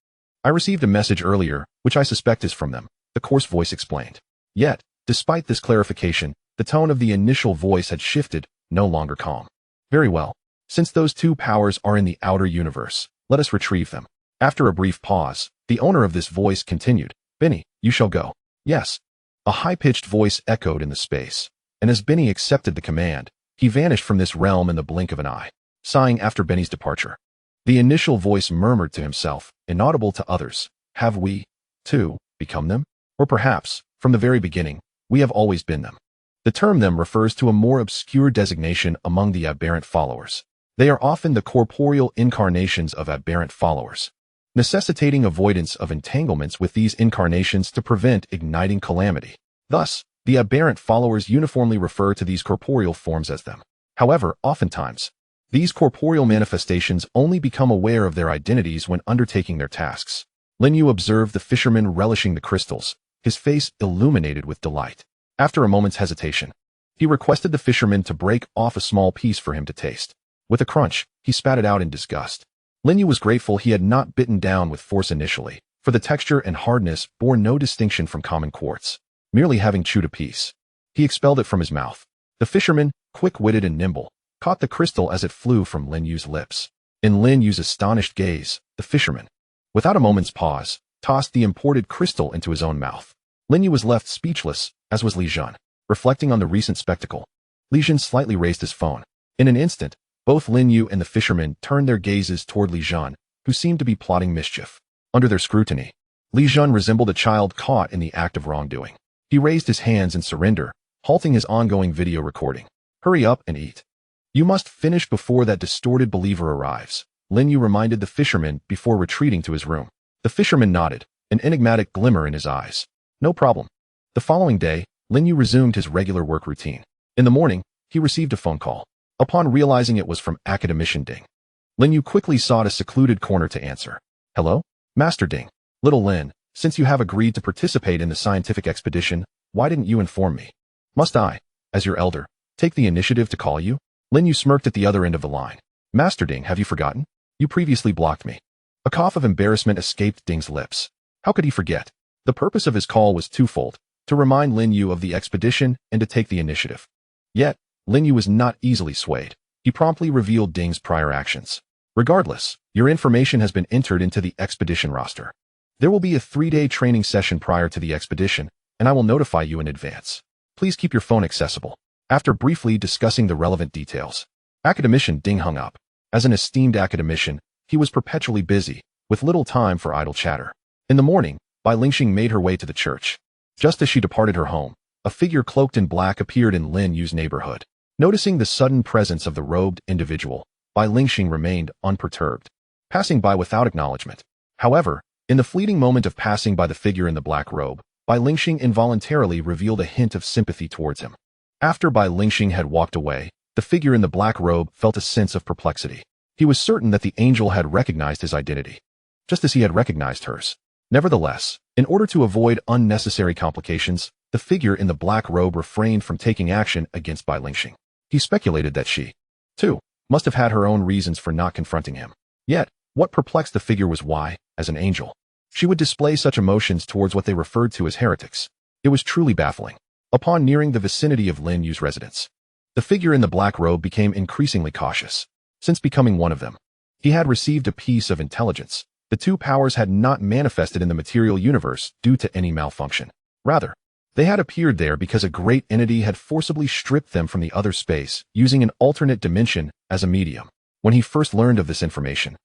I received a message earlier, which I suspect is from them, the coarse voice explained. Yet, despite this clarification, the tone of the initial voice had shifted, no longer calm. Very well. Since those two powers are in the outer universe, let us retrieve them. After a brief pause, the owner of this voice continued, Benny, you shall go. Yes. A high-pitched voice echoed in the space, and as Benny accepted the command, he vanished from this realm in the blink of an eye. Sighing after Benny's departure, the initial voice murmured to himself, inaudible to others, have we, too, become them? Or perhaps, from the very beginning, we have always been them. The term them refers to a more obscure designation among the aberrant followers. They are often the corporeal incarnations of aberrant followers, necessitating avoidance of entanglements with these incarnations to prevent igniting calamity. Thus, the aberrant followers uniformly refer to these corporeal forms as them. However, oftentimes, these corporeal manifestations only become aware of their identities when undertaking their tasks. Lin You observed the fisherman relishing the crystals, his face illuminated with delight. After a moment's hesitation, he requested the fisherman to break off a small piece for him to taste. With a crunch, he spat it out in disgust. Lin You was grateful he had not bitten down with force initially, for the texture and hardness bore no distinction from common quartz. Merely having chewed a piece, he expelled it from his mouth. The fisherman, quick-witted and nimble, caught the crystal as it flew from Lin Yu's lips. In Lin Yu's astonished gaze, the fisherman, without a moment's pause, tossed the imported crystal into his own mouth. Lin Yu was left speechless, as was Li Jun. Reflecting on the recent spectacle, Li Jun slightly raised his phone. In an instant, both Lin Yu and the fisherman turned their gazes toward Li Jun, who seemed to be plotting mischief. Under their scrutiny, Li Jun resembled a child caught in the act of wrongdoing. He raised his hands in surrender, halting his ongoing video recording. Hurry up and eat. You must finish before that distorted believer arrives, Lin Yu reminded the fisherman before retreating to his room. The fisherman nodded, an enigmatic glimmer in his eyes. No problem. The following day, Lin Yu resumed his regular work routine. In the morning, he received a phone call. Upon realizing it was from Academician Ding, Lin Yu quickly sought a secluded corner to answer. Hello? Master Ding. Little Lin, since you have agreed to participate in the scientific expedition, why didn't you inform me? Must I, as your elder, take the initiative to call you? Lin Yu smirked at the other end of the line. Master Ding, have you forgotten? You previously blocked me. A cough of embarrassment escaped Ding's lips. How could he forget? The purpose of his call was twofold, to remind Lin Yu of the expedition and to take the initiative. Yet, Lin Yu was not easily swayed. He promptly revealed Ding's prior actions. Regardless, your information has been entered into the expedition roster. There will be a 3-day training session prior to the expedition, and I will notify you in advance. Please keep your phone accessible. After briefly discussing the relevant details, Academician Ding hung up. As an esteemed academician, he was perpetually busy, with little time for idle chatter. In the morning, Bai Lingxing made her way to the church. Just as she departed her home, a figure cloaked in black appeared in Lin Yu's neighborhood. Noticing the sudden presence of the robed individual, Bai Lingxing remained unperturbed, passing by without acknowledgement. However, in the fleeting moment of passing by the figure in the black robe, Bai Lingxing involuntarily revealed a hint of sympathy towards him. After Bai Lingxing had walked away, the figure in the black robe felt a sense of perplexity. He was certain that the angel had recognized his identity, just as he had recognized hers. Nevertheless, in order to avoid unnecessary complications, the figure in the black robe refrained from taking action against Bai Lingxing. He speculated that she, too, must have had her own reasons for not confronting him. Yet, what perplexed the figure was why, as an angel, she would display such emotions towards what they referred to as heretics. It was truly baffling. Upon nearing the vicinity of Lin Yu's residence, the figure in the black robe became increasingly cautious. Since becoming one of them, He had received a piece of intelligence. The two powers had not manifested in the material universe due to any malfunction. Rather, they had appeared there because a great entity had forcibly stripped them from the other space, using an alternate dimension as a medium. When he first learned of this information,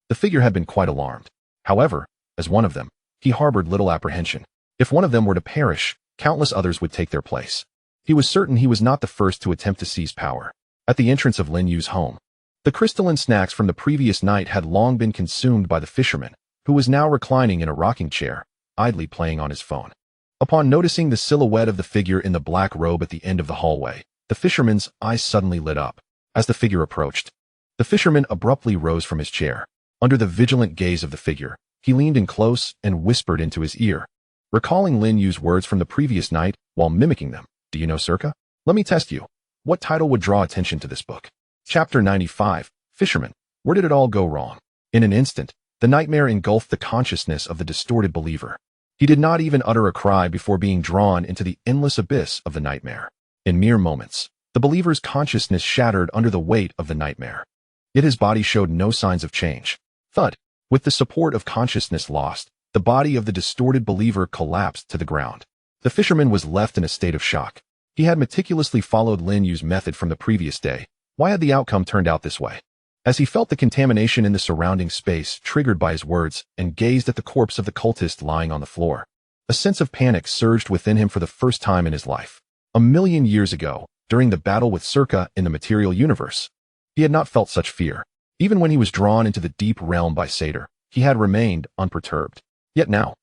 the figure had been quite alarmed. However, as one of them, he harbored little apprehension. If one of them were to perish, countless others would take their place. He was certain he was not the first to attempt to seize power. At the entrance of Lin Yu's home, the crystalline snacks from the previous night had long been consumed by the fisherman, who was now reclining in a rocking chair, idly playing on his phone. Upon noticing the silhouette of the figure in the black robe at the end of the hallway, the fisherman's eyes suddenly lit up. As the figure approached, the fisherman abruptly rose from his chair. Under the vigilant gaze of the figure, he leaned in close and whispered into his ear, recalling Lin Yu's words from the previous night while mimicking them. Do you know Circa? Let me test you. What title would draw attention to this book? Chapter 95, Fisherman. Where did it all go wrong? In an instant, the nightmare engulfed the consciousness of the distorted believer. He did not even utter a cry before being drawn into the endless abyss of the nightmare. In mere moments, the believer's consciousness shattered under the weight of the nightmare. Yet his body showed no signs of change. Thud. With the support of consciousness lost, the body of the distorted believer collapsed to the ground. The fisherman was left in a state of shock. He had meticulously followed Lin Yu's method from the previous day. Why had the outcome turned out this way? As he felt the contamination in the surrounding space triggered by his words and gazed at the corpse of the cultist lying on the floor, a sense of panic surged within him for the first time in his life. 1,000,000 years ago, during the battle with Circa in the material universe, he had not felt such fear. Even when he was drawn into the deep realm by Satyr, he had remained unperturbed. Yet now,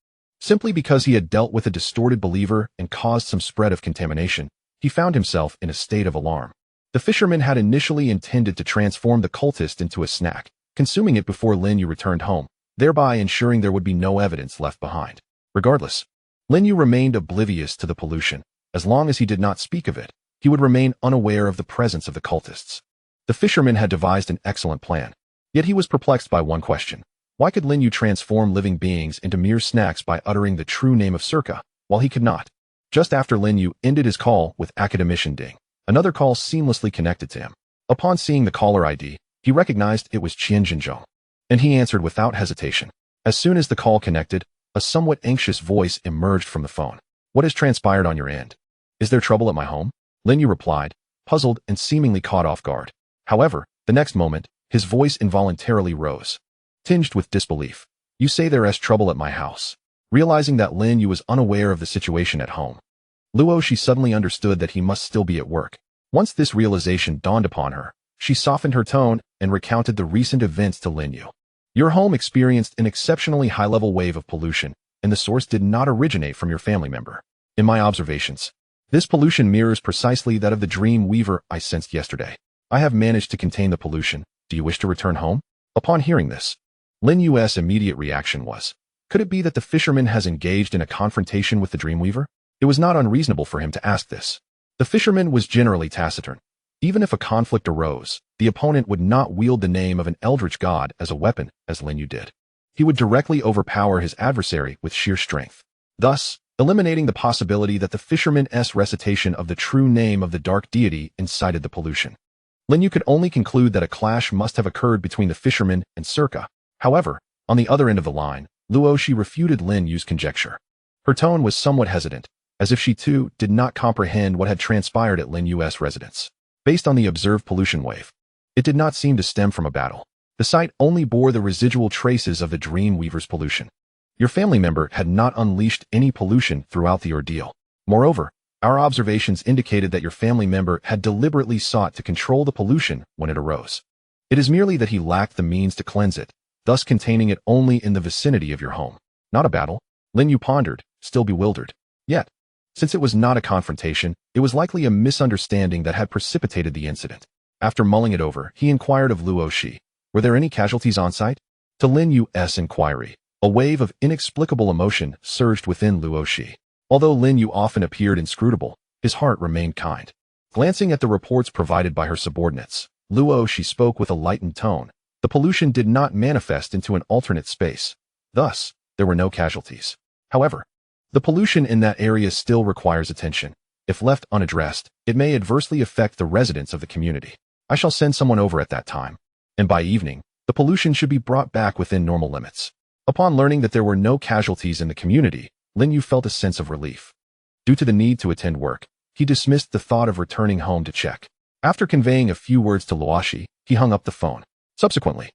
simply because he had dealt with a distorted believer and caused some spread of contamination, he found himself in a state of alarm. The fisherman had initially intended to transform the cultist into a snack, consuming it before Lin Yu returned home, thereby ensuring there would be no evidence left behind. Regardless, Lin Yu remained oblivious to the pollution. As long as he did not speak of it, he would remain unaware of the presence of the cultists. The fisherman had devised an excellent plan, yet he was perplexed by one question. Why could Lin Yu transform living beings into mere snacks by uttering the true name of Circa, while he could not? Just after Lin Yu ended his call with academician Ding, another call seamlessly connected to him. Upon seeing the caller ID, he recognized it was Qian Jinzhong, and he answered without hesitation. As soon as the call connected, a somewhat anxious voice emerged from the phone. What has transpired on your end? Is there trouble at my home? Lin Yu replied, puzzled and seemingly caught off guard. However, the next moment, his voice involuntarily rose, tinged with disbelief. You say there is trouble at my house. Realizing that Lin Yu was unaware of the situation at home, Luo suddenly understood that he must still be at work. Once this realization dawned upon her, she softened her tone and recounted the recent events to Lin Yu. Your home experienced an exceptionally high-level wave of pollution, and the source did not originate from your family member. In my observations, this pollution mirrors precisely that of the dream weaver I sensed yesterday. I have managed to contain the pollution. Do you wish to return home? Upon hearing this, Lin Yu's immediate reaction was, could it be that the fisherman has engaged in a confrontation with the dreamweaver? It was not unreasonable for him to ask this. The fisherman was generally taciturn. Even if a conflict arose, the opponent would not wield the name of an eldritch god as a weapon, as Lin Yu did. He would directly overpower his adversary with sheer strength, thus eliminating the possibility that the fisherman's recitation of the true name of the dark deity incited the pollution. Lin Yu could only conclude that a clash must have occurred between the fisherman and Circa. However, on the other end of the line, Luo refuted Lin Yu's conjecture. Her tone was somewhat hesitant, as if she too did not comprehend what had transpired at Lin Yu's residence. Based on the observed pollution wave, it did not seem to stem from a battle. The site only bore the residual traces of the Dreamweaver's pollution. Your family member had not unleashed any pollution throughout the ordeal. Moreover, our observations indicated that your family member had deliberately sought to control the pollution when it arose. It is merely that he lacked the means to cleanse it, thus containing it only in the vicinity of your home. Not a battle, Lin Yu pondered, still bewildered. Yet, since it was not a confrontation, it was likely a misunderstanding that had precipitated the incident. After mulling it over, he inquired of Luo, were there any casualties on site? To Lin Yu's inquiry, a wave of inexplicable emotion surged within Luo. Although Lin Yu often appeared inscrutable, his heart remained kind. Glancing at the reports provided by her subordinates, Luo spoke with a lightened tone. The pollution did not manifest into an alternate space. Thus, there were no casualties. However, the pollution in that area still requires attention. If left unaddressed, it may adversely affect the residents of the community. I shall send someone over at that time. And by evening, The pollution should be brought back within normal limits. Upon learning that there were no casualties in the community, Lin You felt a sense of relief. Due to the need to attend work, he dismissed the thought of returning home to check. After conveying a few words to Luoshi, he hung up the phone. Subsequently,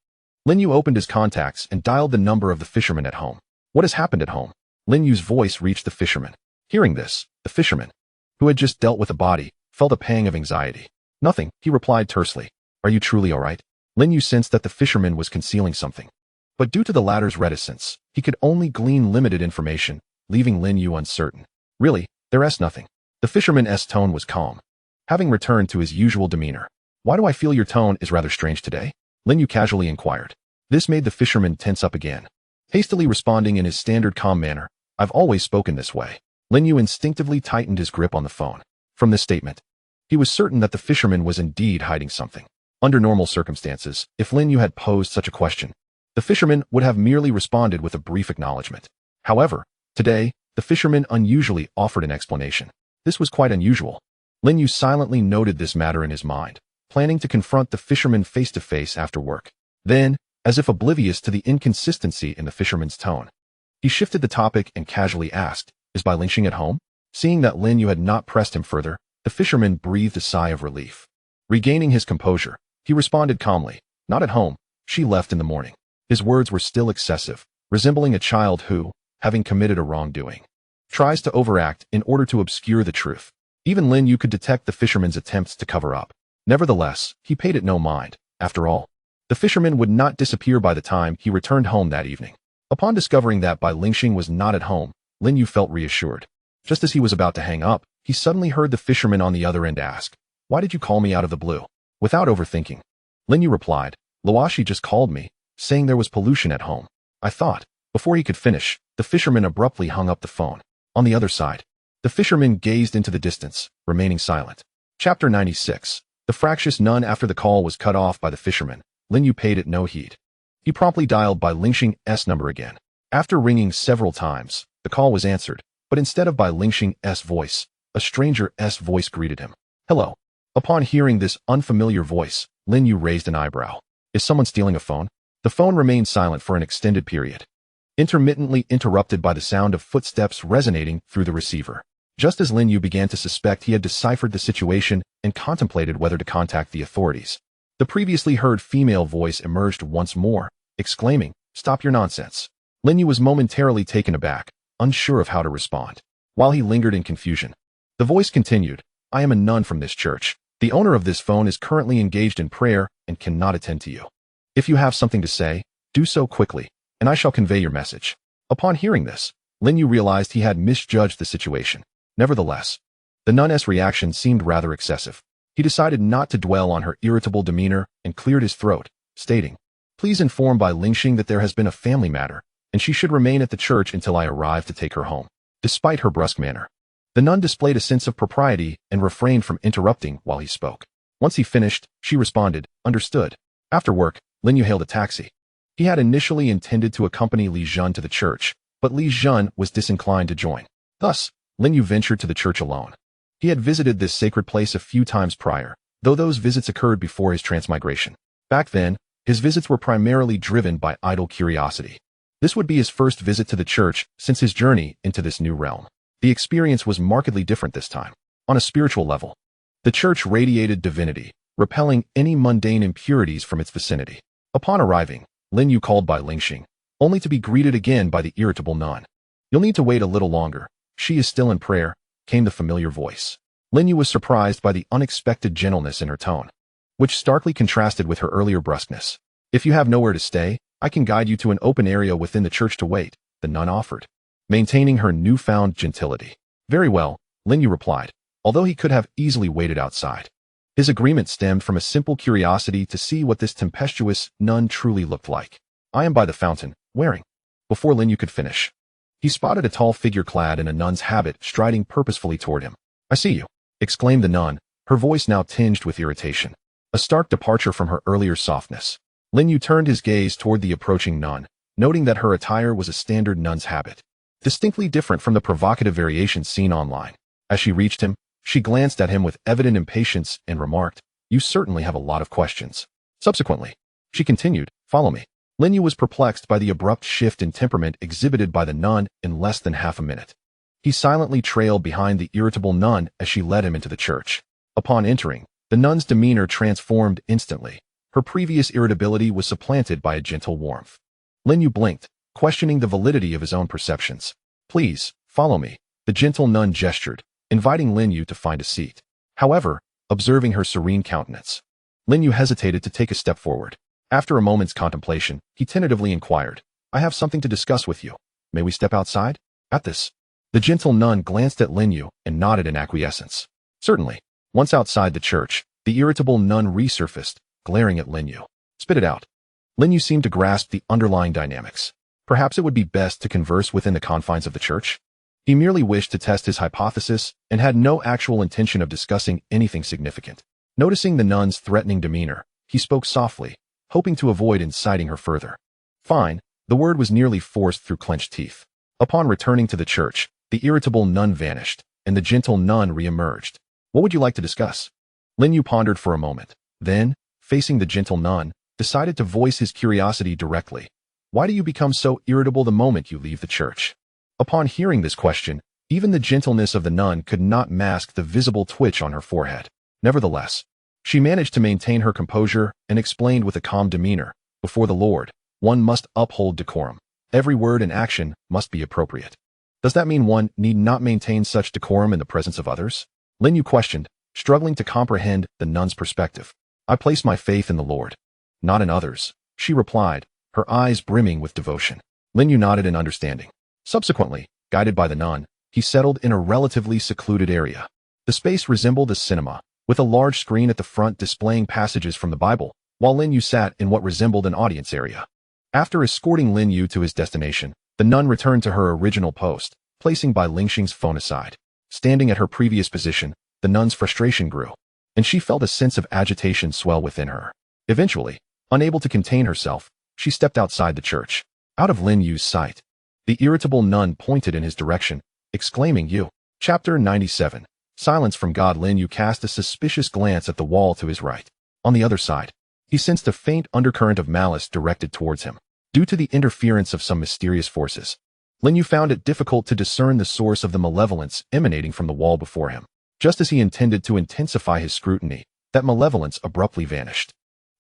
Lin You opened his contacts and dialed the number of the fisherman at home. What has happened at home? Lin Yu's voice reached the fisherman. Hearing this, the fisherman, who had just dealt with a body, felt a pang of anxiety. Nothing, he replied tersely. Are you truly all right? Lin Yu sensed that the fisherman was concealing something. But due to the latter's reticence, he could only glean limited information, leaving Lin Yu uncertain. Really, there's nothing. The fisherman's tone was calm, having returned to his usual demeanor. Why do I feel your tone is rather strange today? Lin Yu casually inquired. This made the fisherman tense up again. Hastily responding in his standard calm manner, I've always spoken this way. Lin Yu instinctively tightened his grip on the phone. From this statement, he was certain that the fisherman was indeed hiding something. Under normal circumstances, if Lin Yu had posed such a question, the fisherman would have merely responded with a brief acknowledgement. However, today, the fisherman unusually offered an explanation. This was quite unusual. Lin Yu silently noted this matter in his mind, planning to confront the fisherman face-to-face after work. Then, as if oblivious to the inconsistency in the fisherman's tone, he shifted the topic and casually asked, Is Bai Lingxing at home? Seeing that Lin Yu had not pressed him further, the fisherman breathed a sigh of relief. Regaining his composure, he responded calmly, Not at home, she left in the morning. His words were still excessive, resembling a child who, having committed a wrongdoing, tries to overact in order to obscure the truth. Even Lin Yu could detect the fisherman's attempts to cover up. Nevertheless, he paid it no mind. After all, the fisherman would not disappear by the time he returned home that evening. Upon discovering that Bai Lingxing was not at home, Lin Yu felt reassured. Just as he was about to hang up, he suddenly heard the fisherman on the other end ask, Why did you call me out of the blue? Without overthinking, Lin Yu replied, Luoshi just called me, saying there was pollution at home. I thought. Before he could finish, the fisherman abruptly hung up the phone. On the other side, the fisherman gazed into the distance, remaining silent. Chapter 96. The fractious nun. After the call was cut off by the fisherman, Lin Yu paid it no heed. He promptly dialed Bai Lingxing's number again. After ringing several times, the call was answered, but instead of Bai Lingxing's voice, a stranger's voice greeted him. Hello. Upon hearing this unfamiliar voice, Lin Yu raised an eyebrow. Is someone stealing a phone? The phone remained silent for an extended period, intermittently interrupted by the sound of footsteps resonating through the receiver. Just as Lin Yu began to suspect he had deciphered the situation and contemplated whether to contact the authorities, the previously heard female voice emerged once more, exclaiming, Stop your nonsense. Lin Yu was momentarily taken aback, unsure of how to respond. While he lingered in confusion, the voice continued, I am a nun from this church. The owner of this phone is currently engaged in prayer and cannot attend to you. If you have something to say, do so quickly, and I shall convey your message. Upon hearing this, Lin Yu realized he had misjudged the situation. Nevertheless, the nun's reaction seemed rather excessive. He decided not to dwell on her irritable demeanor and cleared his throat, stating, Please inform Bai Lingxing that there has been a family matter, and she should remain at the church until I arrive to take her home. Despite her brusque manner, the nun displayed a sense of propriety and refrained from interrupting while he spoke. Once he finished, she responded, Understood. After work, Lin Yu hailed a taxi. He had initially intended to accompany Li Zhen to the church, but Li Zhen was disinclined to join. Thus, Lin Yu ventured to the church alone. He had visited this sacred place a few times prior, though those visits occurred before his transmigration. Back then, his visits were primarily driven by idle curiosity. This would be his first visit to the church since his journey into this new realm. The experience was markedly different this time. On a spiritual level, the church radiated divinity, repelling any mundane impurities from its vicinity. Upon arriving, Lin Yu called Bai Lingxing, only to be greeted again by the irritable nun. You'll need to wait a little longer. She is still in prayer, came the familiar voice. Lin Yu was surprised by the unexpected gentleness in her tone, which starkly contrasted with her earlier brusqueness. If you have nowhere to stay, I can guide you to an open area within the church to wait, the nun offered, maintaining her newfound gentility. Very well, Lin Yu replied, although he could have easily waited outside. His agreement stemmed from a simple curiosity to see what this tempestuous nun truly looked like. I am by the fountain, wearing. Before Lin Yu could finish, he spotted a tall figure clad in a nun's habit striding purposefully toward him. I see you, exclaimed the nun, her voice now tinged with irritation. A stark departure from her earlier softness. Lin Yu turned his gaze toward the approaching nun, noting that her attire was a standard nun's habit, distinctly different from the provocative variations seen online. As she reached him, she glanced at him with evident impatience and remarked, You certainly have a lot of questions. Subsequently, she continued, Follow me. Lin You was perplexed by the abrupt shift in temperament exhibited by the nun in less than half a minute. He silently trailed behind the irritable nun as she led him into the church. Upon entering, the nun's demeanor transformed instantly. Her previous irritability was supplanted by a gentle warmth. Lin Yu blinked, questioning the validity of his own perceptions. Please, follow me, the gentle nun gestured, inviting Lin Yu to find a seat. However, observing her serene countenance, Lin Yu hesitated to take a step forward. After a moment's contemplation, he tentatively inquired, I have something to discuss with you. May we step outside? At this, the gentle nun glanced at Lin Yu and nodded in acquiescence. Certainly. Once outside the church, the irritable nun resurfaced, glaring at Lin Yu. Spit it out. Lin Yu seemed to grasp the underlying dynamics. Perhaps it would be best to converse within the confines of the church? He merely wished to test his hypothesis and had no actual intention of discussing anything significant. Noticing the nun's threatening demeanor, he spoke softly, hoping to avoid inciting her further. Fine, the word was nearly forced through clenched teeth. Upon returning to the church, the irritable nun vanished, and the gentle nun re-emerged. What would you like to discuss? Lin Yu pondered for a moment, then, facing the gentle nun, decided to voice his curiosity directly. Why do you become so irritable the moment you leave the church? Upon hearing this question, even the gentleness of the nun could not mask the visible twitch on her forehead. Nevertheless, she managed to maintain her composure and explained with a calm demeanor, before the Lord, one must uphold decorum. Every word and action must be appropriate. Does that mean one need not maintain such decorum in the presence of others? Lin Yu questioned, struggling to comprehend the nun's perspective. I place my faith in the Lord, not in others, she replied, her eyes brimming with devotion. Lin Yu nodded in understanding. Subsequently, guided by the nun, he settled in a relatively secluded area. The space resembled a cinema, with a large screen at the front displaying passages from the Bible, while Lin Yu sat in what resembled an audience area. After escorting Lin Yu to his destination, the nun returned to her original post, placing Bai Lingxing's phone aside. Standing at her previous position, the nun's frustration grew, and she felt a sense of agitation swell within her. Eventually, unable to contain herself, she stepped outside the church, out of Lin Yu's sight. The irritable nun pointed in his direction, exclaiming, You. Chapter 97. Silence from God. Lin Yu cast a suspicious glance at the wall to his right. On the other side, he sensed a faint undercurrent of malice directed towards him. Due to the interference of some mysterious forces, Lin Yu found it difficult to discern the source of the malevolence emanating from the wall before him. Just as he intended to intensify his scrutiny, that malevolence abruptly vanished.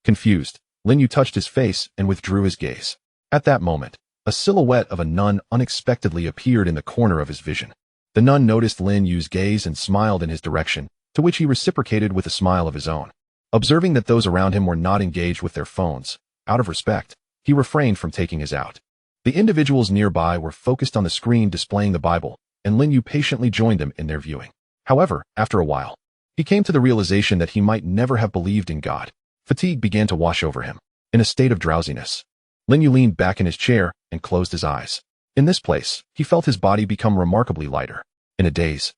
Confused, Lin Yu touched his face and withdrew his gaze. At that moment, a silhouette of a nun unexpectedly appeared in the corner of his vision. The nun noticed Lin Yu's gaze and smiled in his direction, to which he reciprocated with a smile of his own. Observing that those around him were not engaged with their phones, out of respect, he refrained from taking his out. The individuals nearby were focused on the screen displaying the Bible, and Lin Yu patiently joined them in their viewing. However, after a while, he came to the realization that he might never have believed in God. Fatigue began to wash over him. In a state of drowsiness, Lin Yu leaned back in his chair and closed his eyes. In this place, he felt his body become remarkably lighter. In a daze,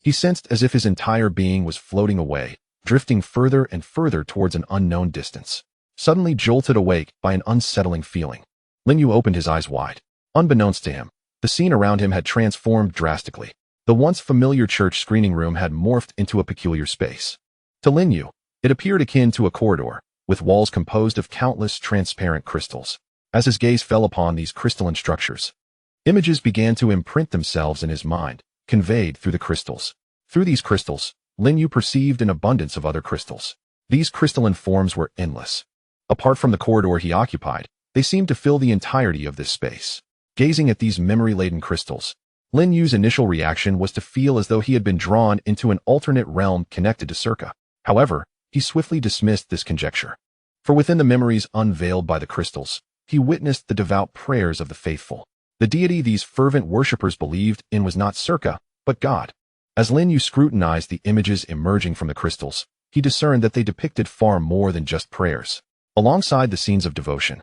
he sensed as if his entire being was floating away, drifting further and further towards an unknown distance. Suddenly jolted awake by an unsettling feeling, Lin Yu opened his eyes wide. Unbeknownst to him, the scene around him had transformed drastically. The once familiar church screening room had morphed into a peculiar space. To Lin Yu, it appeared akin to a corridor, with walls composed of countless transparent crystals. As his gaze fell upon these crystalline structures, images began to imprint themselves in his mind, conveyed through the crystals. Through these crystals, Lin Yu perceived an abundance of other crystals. These crystalline forms were endless. Apart from the corridor he occupied, they seemed to fill the entirety of this space. Gazing at these memory-laden crystals, Lin Yu's initial reaction was to feel as though he had been drawn into an alternate realm connected to Circa. However, he swiftly dismissed this conjecture. For within the memories unveiled by the crystals, he witnessed the devout prayers of the faithful. The deity these fervent worshippers believed in was not Circa, but God. As Lin Yu scrutinized the images emerging from the crystals, he discerned that they depicted far more than just prayers. Alongside the scenes of devotion,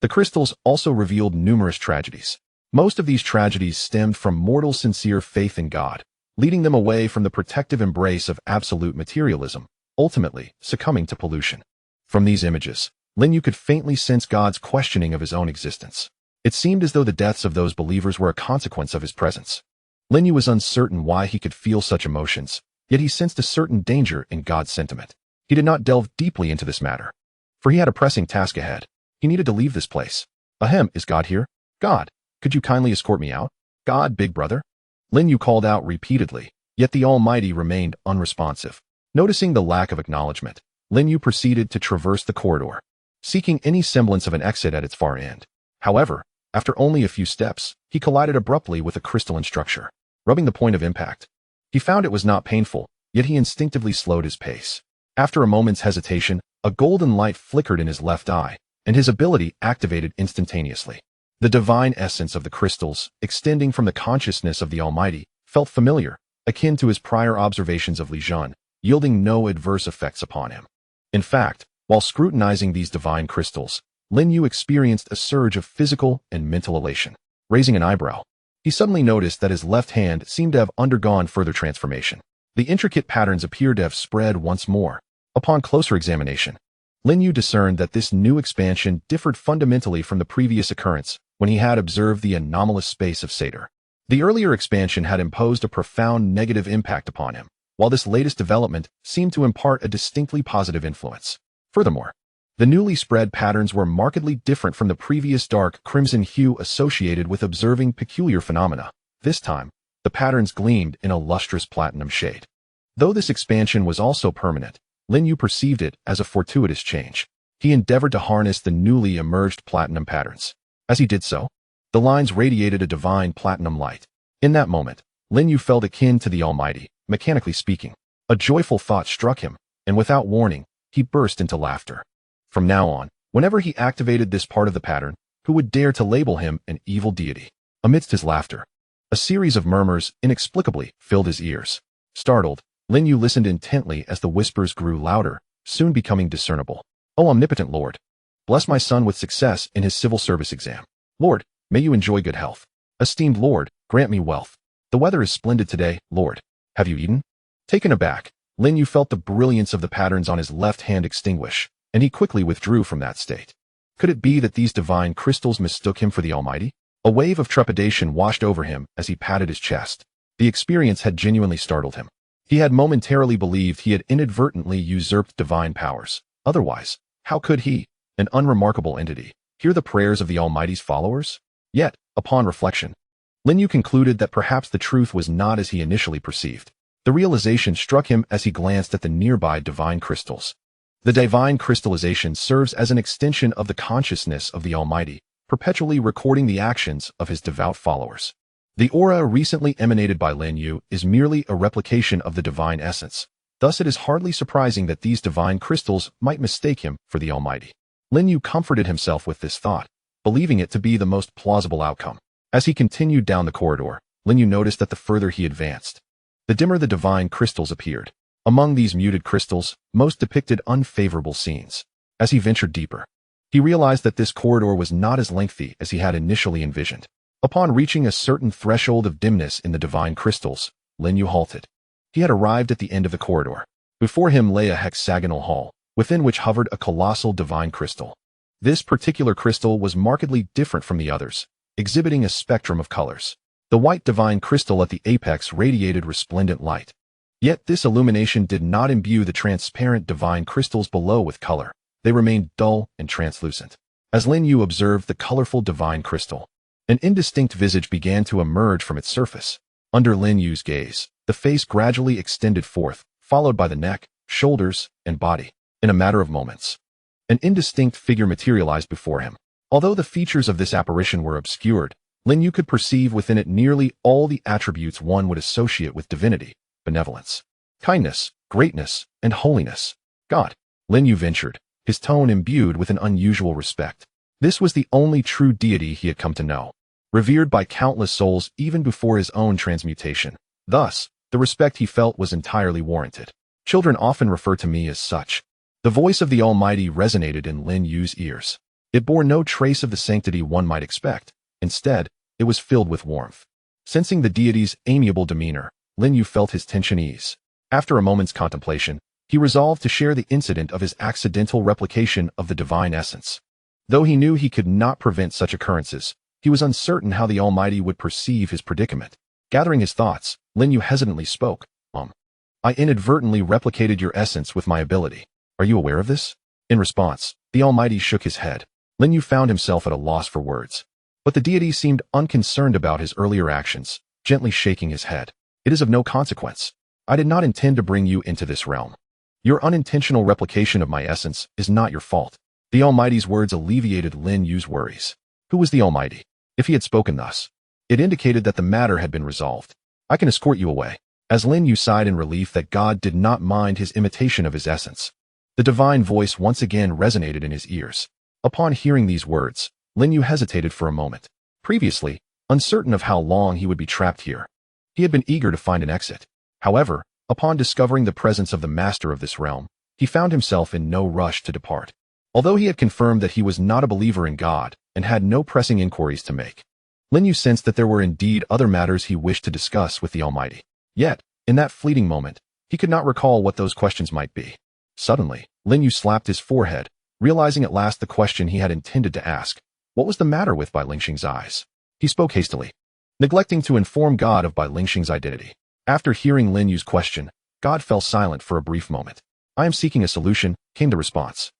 the crystals also revealed numerous tragedies. Most of these tragedies stemmed from mortals' sincere faith in God, leading them away from the protective embrace of absolute materialism, ultimately succumbing to pollution. From these images, Lin Yu could faintly sense God's questioning of his own existence. It seemed as though the deaths of those believers were a consequence of his presence. Lin Yu was uncertain why he could feel such emotions, yet he sensed a certain danger in God's sentiment. He did not delve deeply into this matter, for he had a pressing task ahead. He He needed to leave this place. Ahem, is God here? God, could you kindly escort me out? God, big brother? Lin You called out repeatedly, yet the Almighty remained unresponsive. Noticing the lack of acknowledgement, Lin You proceeded to traverse the corridor, seeking any semblance of an exit at its far end. However, after only a few steps, he collided abruptly with a crystalline structure. Rubbing the point of impact, he found it was not painful, yet he instinctively slowed his pace. After a moment's hesitation, a golden light flickered in his left eye, and his ability activated instantaneously. The divine essence of the crystals, extending from the consciousness of the Almighty, felt familiar, akin to his prior observations of Li You, yielding no adverse effects upon him. In fact, while scrutinizing these divine crystals, Lin You experienced a surge of physical and mental elation. Raising an eyebrow, he suddenly noticed that his left hand seemed to have undergone further transformation. The intricate patterns appeared to have spread once more. Upon closer examination, Lin You discerned that this new expansion differed fundamentally from the previous occurrence when he had observed the anomalous space of Seder. The earlier expansion had imposed a profound negative impact upon him, while this latest development seemed to impart a distinctly positive influence. Furthermore, the newly spread patterns were markedly different from the previous dark crimson hue associated with observing peculiar phenomena. This time, the patterns gleamed in a lustrous platinum shade. Though this expansion was also permanent, Lin You perceived it as a fortuitous change. He endeavored to harness the newly emerged platinum patterns. As he did so, the lines radiated a divine platinum light. In that moment, Lin You felt akin to the Almighty, mechanically speaking. A joyful thought struck him, and without warning, he burst into laughter. From now on, whenever he activated this part of the pattern, who would dare to label him an evil deity? Amidst his laughter, a series of murmurs inexplicably filled his ears. Startled, Lin You listened intently as the whispers grew louder, soon becoming discernible. "O omnipotent Lord, bless my son with success in his civil service exam. Lord, may you enjoy good health. Esteemed Lord, grant me wealth. The weather is splendid today, Lord. Have you eaten?" Taken aback, Lin You felt the brilliance of the patterns on his left hand extinguish, and he quickly withdrew from that state. Could it be that these divine crystals mistook him for the Almighty? A wave of trepidation washed over him as he patted his chest. The experience had genuinely startled him. He had momentarily believed he had inadvertently usurped divine powers. Otherwise, how could he, an unremarkable entity, hear the prayers of the Almighty's followers? Yet, upon reflection, Lin You concluded that perhaps the truth was not as he initially perceived. The realization struck him as he glanced at the nearby divine crystals. The divine crystallization serves as an extension of the consciousness of the Almighty, perpetually recording the actions of his devout followers. The aura recently emanated by Lin You is merely a replication of the divine essence. Thus it is hardly surprising that these divine crystals might mistake him for the Almighty. Lin You comforted himself with this thought, believing it to be the most plausible outcome. As he continued down the corridor, Lin You noticed that the further he advanced, the dimmer the divine crystals appeared. Among these muted crystals, most depicted unfavorable scenes. As he ventured deeper, he realized that this corridor was not as lengthy as he had initially envisioned. Upon reaching a certain threshold of dimness in the divine crystals, Lin You halted. He had arrived at the end of the corridor. Before him lay a hexagonal hall, within which hovered a colossal divine crystal. This particular crystal was markedly different from the others, exhibiting a spectrum of colors. The white divine crystal at the apex radiated resplendent light. Yet this illumination did not imbue the transparent divine crystals below with color. They remained dull and translucent. As Lin You observed the colorful divine crystal, an indistinct visage began to emerge from its surface. Under Lin Yu's gaze, the face gradually extended forth, followed by the neck, shoulders, and body. In a matter of moments, an indistinct figure materialized before him. Although the features of this apparition were obscured, Lin You could perceive within it nearly all the attributes one would associate with divinity: benevolence, kindness, greatness, and holiness. God, Lin You ventured, his tone imbued with an unusual respect. This was the only true deity he had come to know, revered by countless souls even before his own transmutation. Thus, the respect he felt was entirely warranted. Children often refer to me as such. The voice of the Almighty resonated in Lin Yu's ears. It bore no trace of the sanctity one might expect. Instead, it was filled with warmth. Sensing the deity's amiable demeanor, Lin You felt his tension ease. After a moment's contemplation, he resolved to share the incident of his accidental replication of the divine essence. Though he knew he could not prevent such occurrences, he was uncertain how the Almighty would perceive his predicament. Gathering his thoughts, Lin You hesitantly spoke. I inadvertently replicated your essence with my ability. Are you aware of this?" In response, the Almighty shook his head. Lin You found himself at a loss for words. But the deity seemed unconcerned about his earlier actions, gently shaking his head. It is of no consequence. I did not intend to bring you into this realm. Your unintentional replication of my essence is not your fault. The Almighty's words alleviated Lin Yu's worries. Who was the Almighty? If he had spoken thus, it indicated that the matter had been resolved. I can escort you away. As Lin Yu sighed in relief that God did not mind his imitation of his essence, the divine voice once again resonated in his ears. Upon hearing these words, Lin Yu hesitated for a moment. Previously, uncertain of how long he would be trapped here, he had been eager to find an exit. However, upon discovering the presence of the master of this realm, he found himself in no rush to depart. Although he had confirmed that he was not a believer in God and had no pressing inquiries to make, Lin Yu sensed that there were indeed other matters he wished to discuss with the Almighty. Yet, in that fleeting moment, he could not recall what those questions might be. Suddenly, Lin Yu slapped his forehead, realizing at last the question he had intended to ask. What was the matter with Bai Lingxing's eyes? He spoke hastily, neglecting to inform God of Bai Lingxing's identity. After hearing Lin Yu's question, God fell silent for a brief moment. I am seeking a solution, came the response.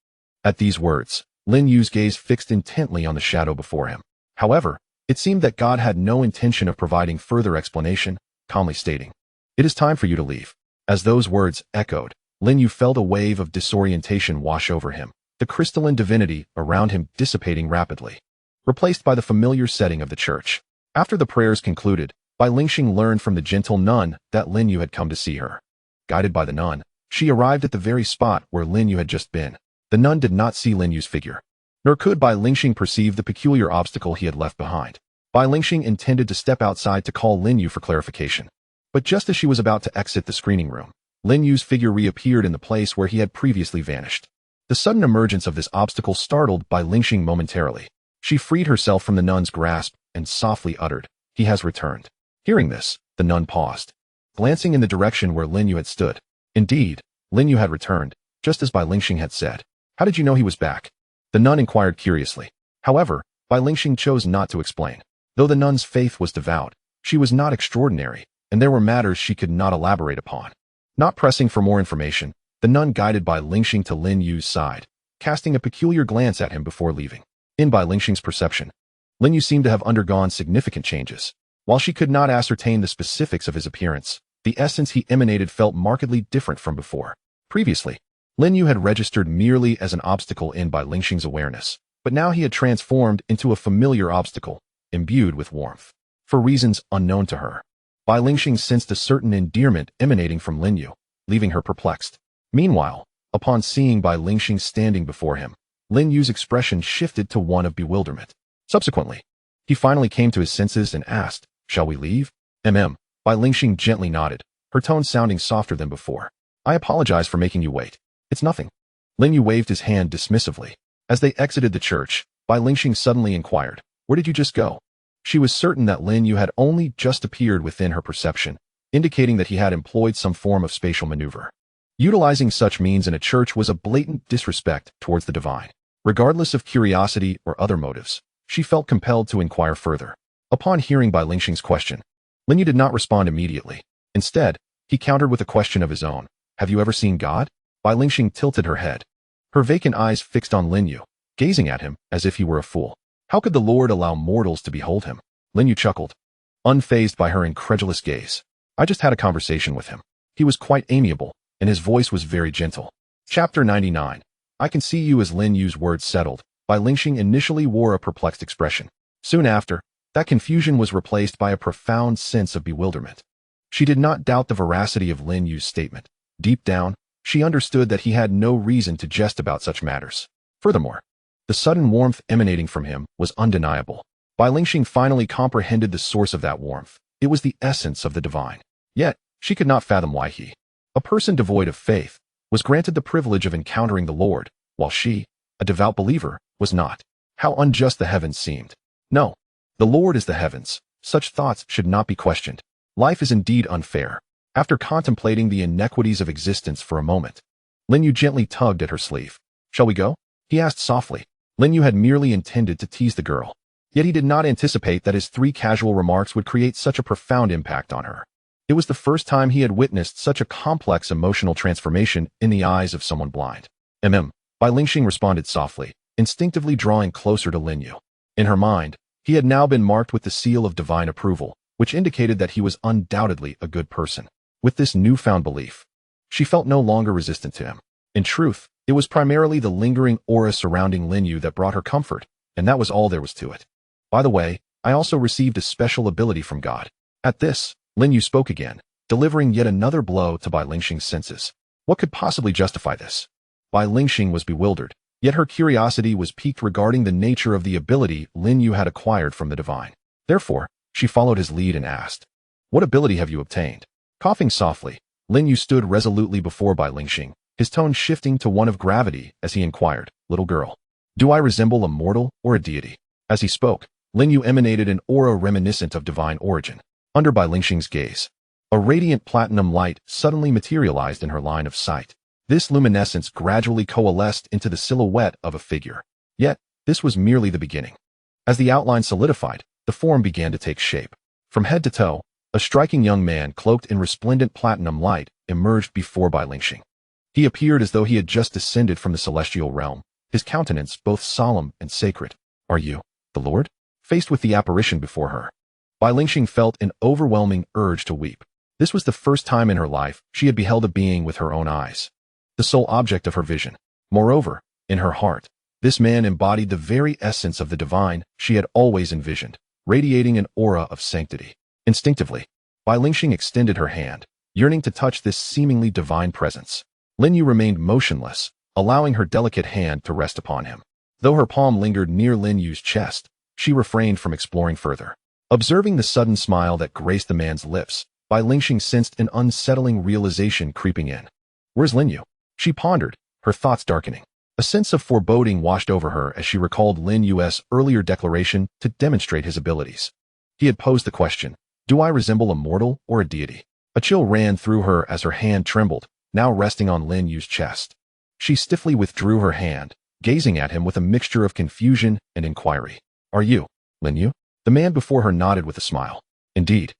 At these words, Lin Yu's gaze fixed intently on the shadow before him. However, it seemed that God had no intention of providing further explanation, calmly stating, "It is time for you to leave." As those words echoed, Lin Yu felt a wave of disorientation wash over him, the crystalline divinity around him dissipating rapidly, replaced by the familiar setting of the church. After the prayers concluded, Bai Lingxing learned from the gentle nun that Lin Yu had come to see her. Guided by the nun, she arrived at the very spot where Lin Yu had just been. The nun did not see Lin Yu's figure, nor could Bai Lingxing perceive the peculiar obstacle he had left behind. Bai Lingxing intended to step outside to call Lin Yu for clarification. But just as she was about to exit the screening room, Lin Yu's figure reappeared in the place where he had previously vanished. The sudden emergence of this obstacle startled Bai Lingxing momentarily. She freed herself from the nun's grasp and softly uttered, "He has returned." Hearing this, the nun paused, glancing in the direction where Lin Yu had stood. Indeed, Lin Yu had returned, just as Bai Lingxing had said. "How did you know he was back?" The nun inquired curiously. However, Bai Lingxing chose not to explain. Though the nun's faith was devout, she was not extraordinary, and there were matters she could not elaborate upon. Not pressing for more information, the nun guided Bai Lingxing to Lin Yu's side, casting a peculiar glance at him before leaving. In Bai Lingxing's perception, Lin Yu seemed to have undergone significant changes. While she could not ascertain the specifics of his appearance, the essence he emanated felt markedly different from before. Previously, Lin Yu had registered merely as an obstacle in Bai Lingxing's awareness, but now he had transformed into a familiar obstacle, imbued with warmth. For reasons unknown to her, Bai Lingxing sensed a certain endearment emanating from Lin Yu, leaving her perplexed. Meanwhile, upon seeing Bai Lingxing standing before him, Lin Yu's expression shifted to one of bewilderment. Subsequently, he finally came to his senses and asked, "Shall we leave?" Bai Lingxing gently nodded, her tone sounding softer than before. "I apologize for making you wait. It's nothing." Lin Yu waved his hand dismissively. As they exited the church, Bai Lingxing suddenly inquired, "Where did you just go?" She was certain that Lin Yu had only just appeared within her perception, indicating that he had employed some form of spatial maneuver. Utilizing such means in a church was a blatant disrespect towards the divine. Regardless of curiosity or other motives, she felt compelled to inquire further. Upon hearing Bai Lingxing's question, Lin Yu did not respond immediately. Instead, he countered with a question of his own. "Have you ever seen God?" Bai Lingxing tilted her head, her vacant eyes fixed on Lin Yu, gazing at him as if he were a fool. How could the Lord allow mortals to behold him? Lin Yu chuckled, unfazed by her incredulous gaze. "I just had a conversation with him. He was quite amiable, and his voice was very gentle." Chapter 99. I can see you. As Lin Yu's words settled, Bai Lingxing initially wore a perplexed expression. Soon after, that confusion was replaced by a profound sense of bewilderment. She did not doubt the veracity of Lin Yu's statement. Deep down, she understood that he had no reason to jest about such matters. Furthermore, the sudden warmth emanating from him was undeniable. Bai Lingxing finally comprehended the source of that warmth. It was the essence of the divine. Yet, she could not fathom why he, a person devoid of faith, was granted the privilege of encountering the Lord, while she, a devout believer, was not. How unjust the heavens seemed. No, the Lord is the heavens. Such thoughts should not be questioned. Life is indeed unfair. After contemplating the inequities of existence for a moment, Lin Yu gently tugged at her sleeve. "Shall we go?" he asked softly. Lin Yu had merely intended to tease the girl, yet he did not anticipate that his three casual remarks would create such a profound impact on her. It was the first time he had witnessed such a complex emotional transformation in the eyes of someone blind. Bai Lingxing responded softly, instinctively drawing closer to Lin You. In her mind, he had now been marked with the seal of divine approval, which indicated that he was undoubtedly a good person. With this newfound belief, she felt no longer resistant to him. In truth, it was primarily the lingering aura surrounding Lin You that brought her comfort, and that was all there was to it. By the way, I also received a special ability from God. At this, Lin You spoke again, delivering yet another blow to Bai Lingxing's senses. What could possibly justify this? Bai Lingxing was bewildered, yet her curiosity was piqued regarding the nature of the ability Lin You had acquired from the divine. Therefore, she followed his lead and asked, "What ability have you obtained?" Coughing softly, Lin You stood resolutely before Bai Lingxing, his tone shifting to one of gravity as he inquired, "Little girl, do I resemble a mortal or a deity?" As he spoke, Lin You emanated an aura reminiscent of divine origin. Under Bai Lingxing's gaze, a radiant platinum light suddenly materialized in her line of sight. This luminescence gradually coalesced into the silhouette of a figure. Yet, this was merely the beginning. As the outline solidified, the form began to take shape. From head to toe, a striking young man cloaked in resplendent platinum light emerged before Bai Lingxing. He appeared as though he had just descended from the celestial realm, his countenance both solemn and sacred. "Are you the Lord?" Faced with the apparition before her, Bai Lingxing felt an overwhelming urge to weep. This was the first time in her life she had beheld a being with her own eyes, the sole object of her vision. Moreover, in her heart, this man embodied the very essence of the divine she had always envisioned, radiating an aura of sanctity. Instinctively, Bai Lingxing extended her hand, yearning to touch this seemingly divine presence. Lin You remained motionless, allowing her delicate hand to rest upon him. Though her palm lingered near Lin Yu's chest, she refrained from exploring further. Observing the sudden smile that graced the man's lips, Bai Lingxing sensed an unsettling realization creeping in. "Where's Lin You?" She pondered, her thoughts darkening. A sense of foreboding washed over her as she recalled Lin Yu's earlier declaration to demonstrate his abilities. He had posed the question, "Do I resemble a mortal or a deity?" A chill ran through her as her hand trembled, now resting on Lin Yu's chest. She stiffly withdrew her hand, gazing at him with a mixture of confusion and inquiry. "Are you Lin You?" The man before her nodded with a smile. "Indeed.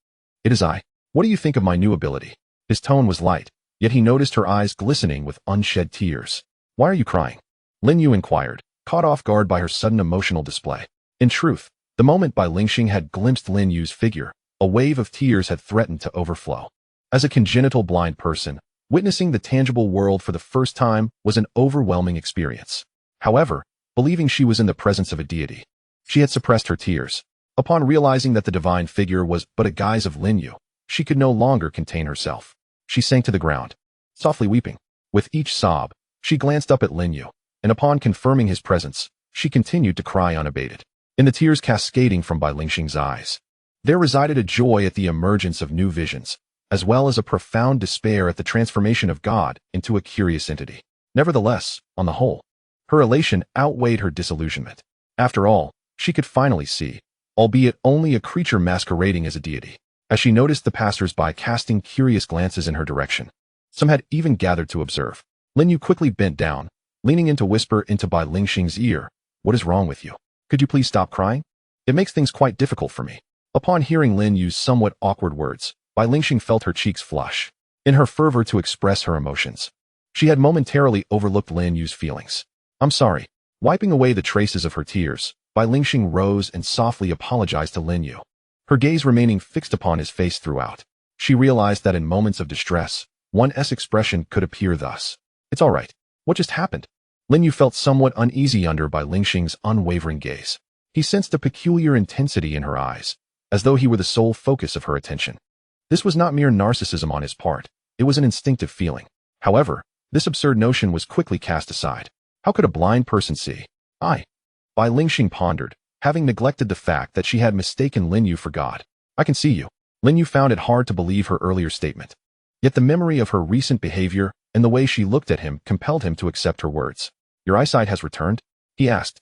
It is I. What do you think of my new ability?" His tone was light, yet he noticed her eyes glistening with unshed tears. "Why are you crying?" Lin You inquired, caught off guard by her sudden emotional display. In truth, the moment Bai Lingxing had glimpsed Lin Yu's figure, a wave of tears had threatened to overflow. As a congenital blind person, witnessing the tangible world for the first time was an overwhelming experience. However, believing she was in the presence of a deity, she had suppressed her tears. Upon realizing that the divine figure was but a guise of Lin You, she could no longer contain herself. She sank to the ground, softly weeping. With each sob, she glanced up at Lin You, and upon confirming his presence, she continued to cry unabated. In the tears cascading from Bai Lingxing's eyes, there resided a joy at the emergence of new visions, as well as a profound despair at the transformation of God into a curious entity. Nevertheless, on the whole, her elation outweighed her disillusionment. After all, she could finally see, albeit only a creature masquerading as a deity. As she noticed the passers-by casting curious glances in her direction, some had even gathered to observe. Lin You quickly bent down, leaning in to whisper into Bai Lingxing's ear, "What is wrong with you? Could you please stop crying? It makes things quite difficult for me." Upon hearing Lin Yu's somewhat awkward words, Bai Lingxing felt her cheeks flush. In her fervor to express her emotions, she had momentarily overlooked Lin Yu's feelings. "I'm sorry." Wiping away the traces of her tears, Bai Lingxing rose and softly apologized to Lin You, her gaze remaining fixed upon his face throughout. She realized that in moments of distress, one's expression could appear thus. "It's all right. What just happened?" Lin You felt somewhat uneasy under Bai Lingxing's unwavering gaze. He sensed a peculiar intensity in her eyes, as though he were the sole focus of her attention. This was not mere narcissism on his part, it was an instinctive feeling. However, this absurd notion was quickly cast aside. How could a blind person see? Bai Lingxing pondered, having neglected the fact that she had mistaken Lin You for God. "I can see you." Lin You found it hard to believe her earlier statement. Yet the memory of her recent behavior and the way she looked at him compelled him to accept her words. "Your eyesight has returned?" he asked,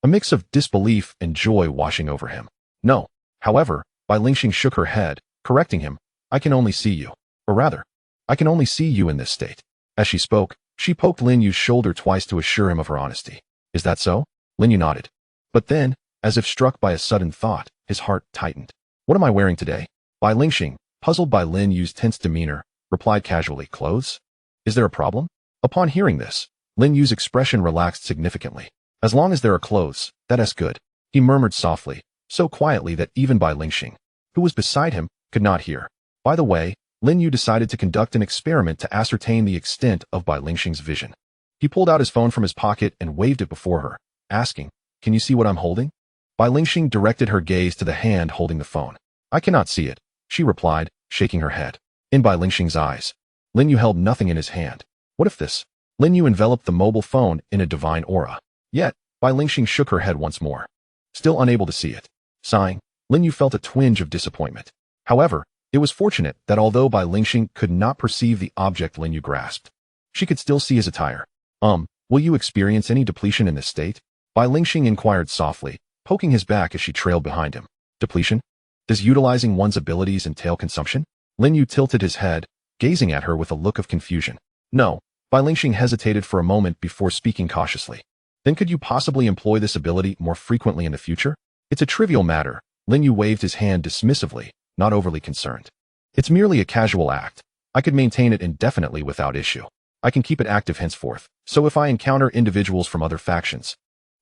a mix of disbelief and joy washing over him. "No." However, Bai Lingxing shook her head, correcting him, "I can only see you. Or rather, I can only see you in this state." As she spoke, she poked Lin Yu's shoulder twice to assure him of her honesty. "Is that so?" Lin Yu nodded. But then, as if struck by a sudden thought, his heart tightened. "What am I wearing today?" Bai Lingxing, puzzled by Lin Yu's tense demeanor, replied casually, "Clothes? Is there a problem?" Upon hearing this, Lin Yu's expression relaxed significantly. As long as there are clothes, that's good, he murmured softly, so quietly that even Bai Lingxing, who was beside him, could not hear. By the way, Lin You decided to conduct an experiment to ascertain the extent of Bai Lingxing's vision. He pulled out his phone from his pocket and waved it before her, asking, "Can you see what I'm holding?" Bai Lingxing directed her gaze to the hand holding the phone. "I cannot see it," she replied, shaking her head. In Bai Lingxing's eyes, Lin You held nothing in his hand. What if this? Lin You enveloped the mobile phone in a divine aura. Yet, Bai Lingxing shook her head once more. Still unable to see it. Sighing, Lin You felt a twinge of disappointment. However, it was fortunate that although Bai Lingxing could not perceive the object Lin You grasped, she could still see his attire. Will you experience any depletion in this state?" Bai Lingxing inquired softly, poking his back as she trailed behind him. "Depletion? Does utilizing one's abilities entail consumption?" Lin You tilted his head, gazing at her with a look of confusion. "No." Bai Lingxing hesitated for a moment before speaking cautiously. "Then could you possibly employ this ability more frequently in the future?" "It's a trivial matter." Lin You waved his hand dismissively, not overly concerned. "It's merely a casual act. I could maintain it indefinitely without issue. I can keep it active henceforth, so if I encounter individuals from other factions,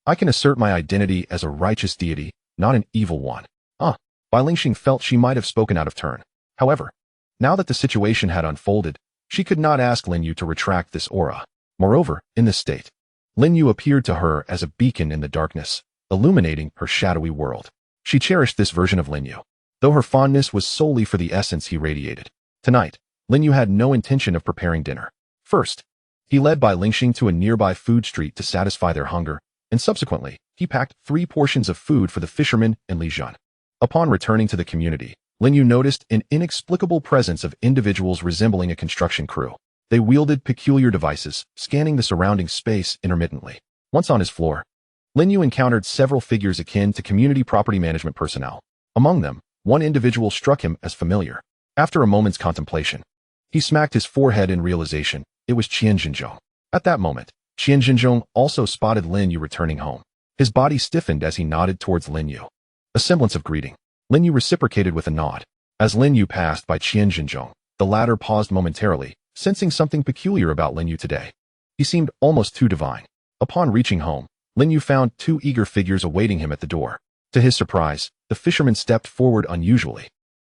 I can assert my identity as a righteous deity, not an evil one." Bai Lingxing felt she might have spoken out of turn. However, now that the situation had unfolded, she could not ask Lin You to retract this aura. Moreover, in this state, Lin You appeared to her as a beacon in the darkness, illuminating her shadowy world. She cherished this version of Lin You, though her fondness was solely for the essence he radiated. Tonight, Lin You had no intention of preparing dinner. First, he led Bai Lingxing to a nearby food street to satisfy their hunger, and subsequently, he packed 3 portions of food for the fisherman and Li Jun. Upon returning to the community, Lin You noticed an inexplicable presence of individuals resembling a construction crew. They wielded peculiar devices, scanning the surrounding space intermittently. Once on his floor, Lin You encountered several figures akin to community property management personnel. Among them, one individual struck him as familiar. After a moment's contemplation, he smacked his forehead in realization. It was Qian Zhenzhong. At that moment, Qian Zhenzhong also spotted Lin You returning home. His body stiffened as he nodded towards Lin You. A semblance of greeting. Lin You reciprocated with a nod. As Lin You passed by Qian Zhenzhong, the latter paused momentarily, sensing something peculiar about Lin You today. He seemed almost too divine. Upon reaching home, Lin You found 2 eager figures awaiting him at the door. To his surprise, the fisherman stepped forward unusually.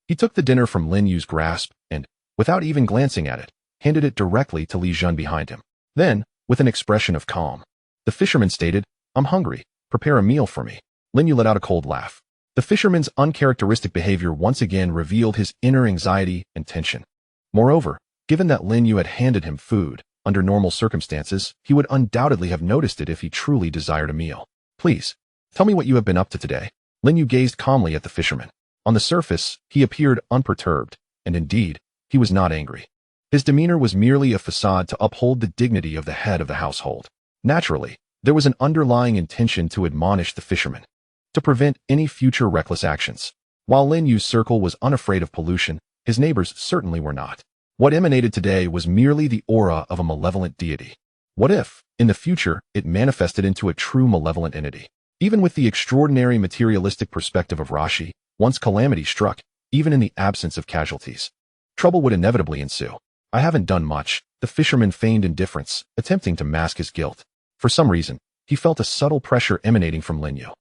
He took the dinner from Lin Yu's grasp and, without even glancing at it, handed it directly to Li Jun behind him. Then, with an expression of calm, the fisherman stated, "I'm hungry. Prepare a meal for me." Lin You let out a cold laugh. The fisherman's uncharacteristic behavior once again revealed his inner anxiety and tension. Moreover, given that Lin You had handed him food, under normal circumstances, he would undoubtedly have noticed it if he truly desired a meal. "Please, tell me what you have been up to today." Lin You gazed calmly at the fisherman. On the surface, he appeared unperturbed, and indeed, he was not angry. His demeanor was merely a facade to uphold the dignity of the head of the household. Naturally, there was an underlying intention to admonish the fisherman, to prevent any future reckless actions. While Lin Yu's circle was unafraid of pollution, his neighbors certainly were not. What emanated today was merely the aura of a malevolent deity. What if, in the future, it manifested into a true malevolent entity? Even with the extraordinary materialistic perspective of Rashi, once calamity struck, even in the absence of casualties, trouble would inevitably ensue. "I haven't done much," the fisherman feigned indifference, attempting to mask his guilt. For some reason, he felt a subtle pressure emanating from Lin You.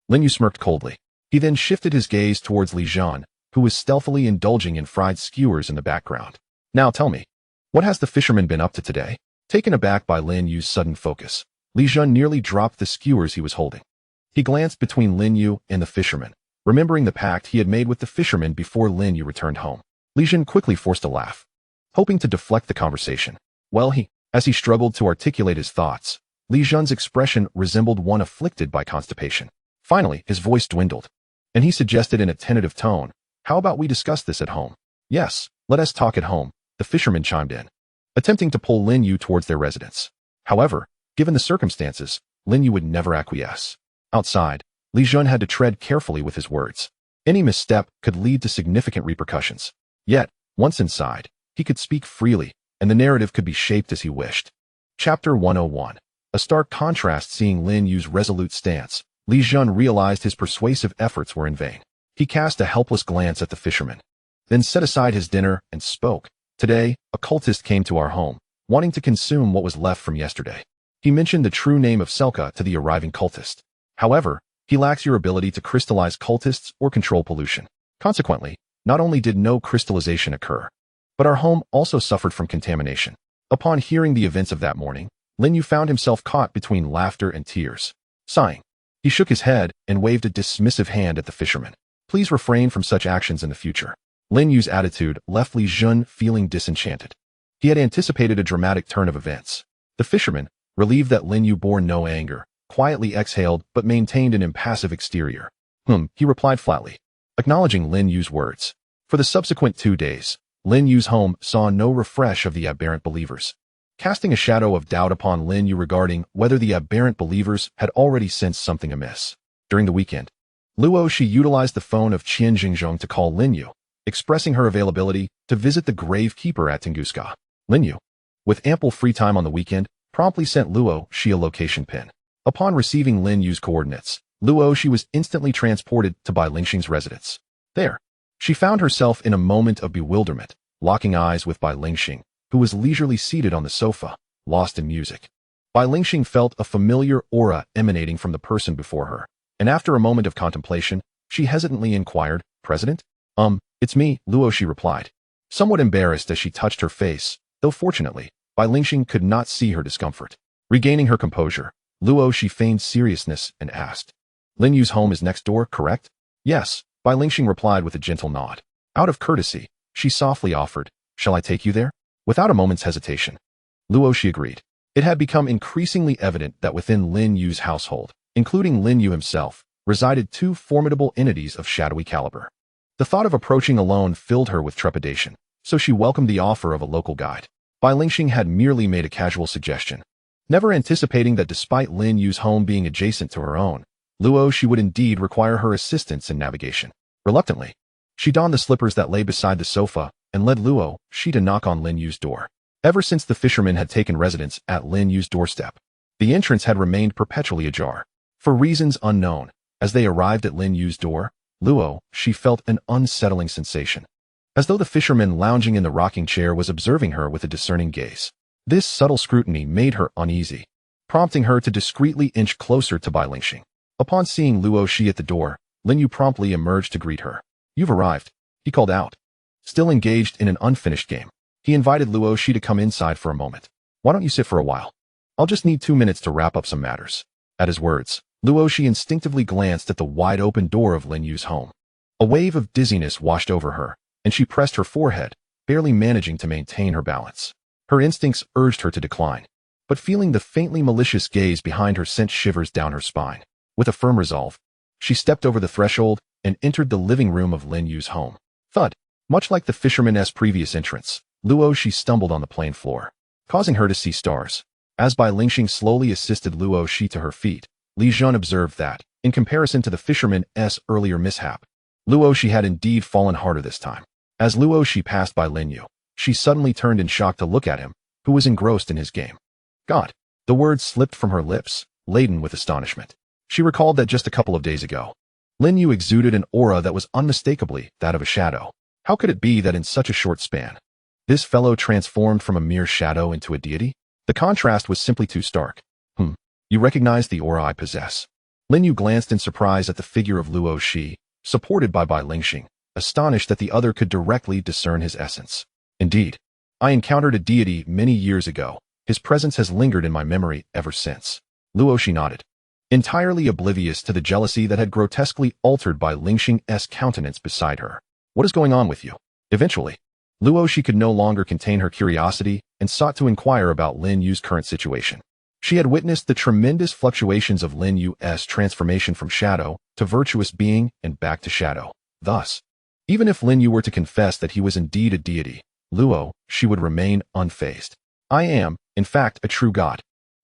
Lin You smirked coldly. He then shifted his gaze towards Li Jun, who was stealthily indulging in fried skewers in the background. "Now tell me, what has the fisherman been up to today?" Taken aback by Lin Yu's sudden focus, Li Jun nearly dropped the skewers he was holding. He glanced between Lin You and the fisherman, remembering the pact he had made with the fisherman before Lin You returned home. Li Jun quickly forced a laugh, hoping to deflect the conversation. As he struggled to articulate his thoughts, Li Jun's expression resembled one afflicted by constipation. Finally, his voice dwindled, and he suggested in a tentative tone, "How about we discuss this at home?" "Yes, let us talk at home," the fisherman chimed in, attempting to pull Lin You towards their residence. However, given the circumstances, Lin You would never acquiesce. Outside, Li Jun had to tread carefully with his words. Any misstep could lead to significant repercussions. Yet, once inside, he could speak freely, and the narrative could be shaped as he wished. Chapter 101. A stark contrast. Seeing Lin Yu's resolute stance, Li Jun realized his persuasive efforts were in vain. He cast a helpless glance at the fisherman, then set aside his dinner and spoke. "Today, a cultist came to our home, wanting to consume what was left from yesterday. He mentioned the true name of Selka to the arriving cultist. However, he lacks your ability to crystallize cultists or control pollution. Consequently, not only did no crystallization occur, but our home also suffered from contamination. Upon hearing the events of that morning, Lin You found himself caught between laughter and tears. Sighing, he shook his head and waved a dismissive hand at the fisherman. Please refrain from such actions in the future. Lin Yu's attitude left Li Jun feeling disenchanted. He had anticipated a dramatic turn of events. The fisherman, relieved that Lin Yu bore no anger, quietly exhaled but maintained an impassive exterior. He replied flatly, acknowledging Lin Yu's words. For the subsequent 2 days, Lin Yu's home saw no refresh of the aberrant believers, casting a shadow of doubt upon Lin Yu regarding whether the aberrant believers had already sensed something amiss. During the weekend, Luo Shi utilized the phone of Qian Jingzhong to call Lin Yu, expressing her availability to visit the grave keeper at Tunguska. Lin Yu, with ample free time on the weekend, promptly sent Luo Shi a location pin. Upon receiving Lin Yu's coordinates, Luo Shi was instantly transported to Bai Lingxing's residence. There, she found herself in a moment of bewilderment, locking eyes with Bai Lingxing, who was leisurely seated on the sofa, lost in music. Bai Lingxing felt a familiar aura emanating from the person before her, and after a moment of contemplation, she hesitantly inquired, "President?" It's me," Luo Shi replied, somewhat embarrassed as she touched her face, though fortunately, Bai Lingxing could not see her discomfort. Regaining her composure, Luo Shi feigned seriousness and asked, "Lin Yu's home is next door, correct?" "Yes," Bai Lingxing replied with a gentle nod. Out of courtesy, she softly offered, "Shall I take you there?" Without a moment's hesitation, Luo Shi agreed. It had become increasingly evident that within Lin Yu's household, including Lin Yu himself, resided 2 formidable entities of shadowy caliber. The thought of approaching alone filled her with trepidation, so she welcomed the offer of a local guide. Bai Lingxing had merely made a casual suggestion, never anticipating that despite Lin Yu's home being adjacent to her own, Luo Shi would indeed require her assistance in navigation. Reluctantly, she donned the slippers that lay beside the sofa and led Luo Shi to knock on Lin Yu's door. Ever since the fisherman had taken residence at Lin Yu's doorstep, the entrance had remained perpetually ajar. For reasons unknown, as they arrived at Lin Yu's door, Luo Shi felt an unsettling sensation, as though the fisherman lounging in the rocking chair was observing her with a discerning gaze. This subtle scrutiny made her uneasy, prompting her to discreetly inch closer to Bai Lingxing. Upon seeing Luo Shi at the door, Lin Yu promptly emerged to greet her. "You've arrived," he called out. Still engaged in an unfinished game, he invited Luo Shi to come inside for a moment. "Why don't you sit for a while? I'll just need 2 minutes to wrap up some matters." At his words, Luo Shi instinctively glanced at the wide-open door of Lin Yu's home. A wave of dizziness washed over her, and she pressed her forehead, barely managing to maintain her balance. Her instincts urged her to decline, but feeling the faintly malicious gaze behind her sent shivers down her spine. With a firm resolve, she stepped over the threshold and entered the living room of Lin Yu's home. Thud! Much like the fisherman's previous entrance, Luo Shi stumbled on the plain floor, causing her to see stars. As Bai Lingxing slowly assisted Luo Shi to her feet, Li Jun observed that, in comparison to the fisherman's earlier mishap, Luo Shi had indeed fallen harder this time. As Luo Shi passed by Lin Yu, she suddenly turned in shock to look at him, who was engrossed in his game. "God!" The words slipped from her lips, laden with astonishment. She recalled that just a couple of days ago, Lin Yu exuded an aura that was unmistakably that of a shadow. How could it be that in such a short span, this fellow transformed from a mere shadow into a deity? The contrast was simply too stark. "You recognize the aura I possess?" Lin Yu glanced in surprise at the figure of Luo Shi, supported by Bai Lingxing, astonished that the other could directly discern his essence. "Indeed, I encountered a deity many years ago. His presence has lingered in my memory ever since." Luo Shi nodded, entirely oblivious to the jealousy that had grotesquely altered Bai Lingxing's countenance beside her. "What is going on with you?" Eventually, Luo Shi could no longer contain her curiosity and sought to inquire about Lin Yu's current situation. She had witnessed the tremendous fluctuations of Lin Yu's transformation from shadow to virtuous being and back to shadow. Thus, even if Lin Yu were to confess that he was indeed a deity, Luo Shi would remain unfazed. "I am, in fact, a true god."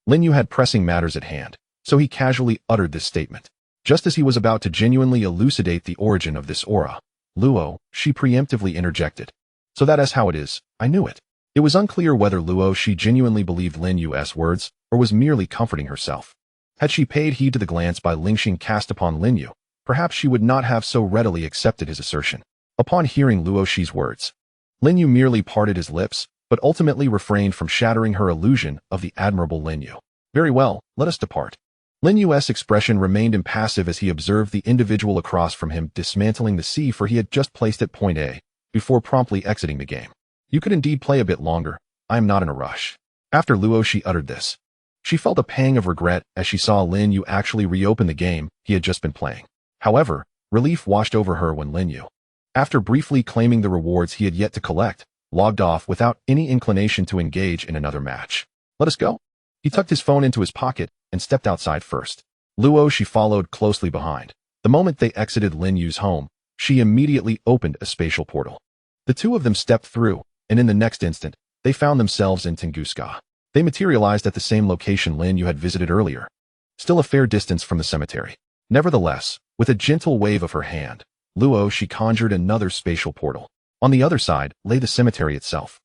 Lin Yu had pressing matters at hand, so he casually uttered this statement. Just as he was about to genuinely elucidate the origin of this aura, Luo Shi preemptively interjected, "So that is how it is, I knew it." It was unclear whether Luo Shi genuinely believed Lin Yu's words or was merely comforting herself. Had she paid heed to the glance Bai Lingxing cast upon Lin Yu, perhaps she would not have so readily accepted his assertion. Upon hearing Luo Shi's words, Lin Yu merely parted his lips, but ultimately refrained from shattering her illusion of the admirable Lin Yu. Very well, let us depart. Lin Yu's expression remained impassive as he observed the individual across from him dismantling the C4 he had just placed at point A, before promptly exiting the game. You could indeed play a bit longer. I am not in a rush. After Luo Shi uttered this, she felt a pang of regret as she saw Lin Yu actually reopen the game he had just been playing. However, relief washed over her when Lin Yu, after briefly claiming the rewards he had yet to collect, logged off without any inclination to engage in another match. Let us go. He tucked his phone into his pocket and stepped outside first. Luo Shi followed closely behind. The moment they exited Lin Yu's home, she immediately opened a spatial portal. The two of them stepped through, and in the next instant, they found themselves in Tunguska. They materialized at the same location Lin Yu had visited earlier, still a fair distance from the cemetery. Nevertheless, with a gentle wave of her hand, Luo Shi conjured another spatial portal. On the other side lay the cemetery itself.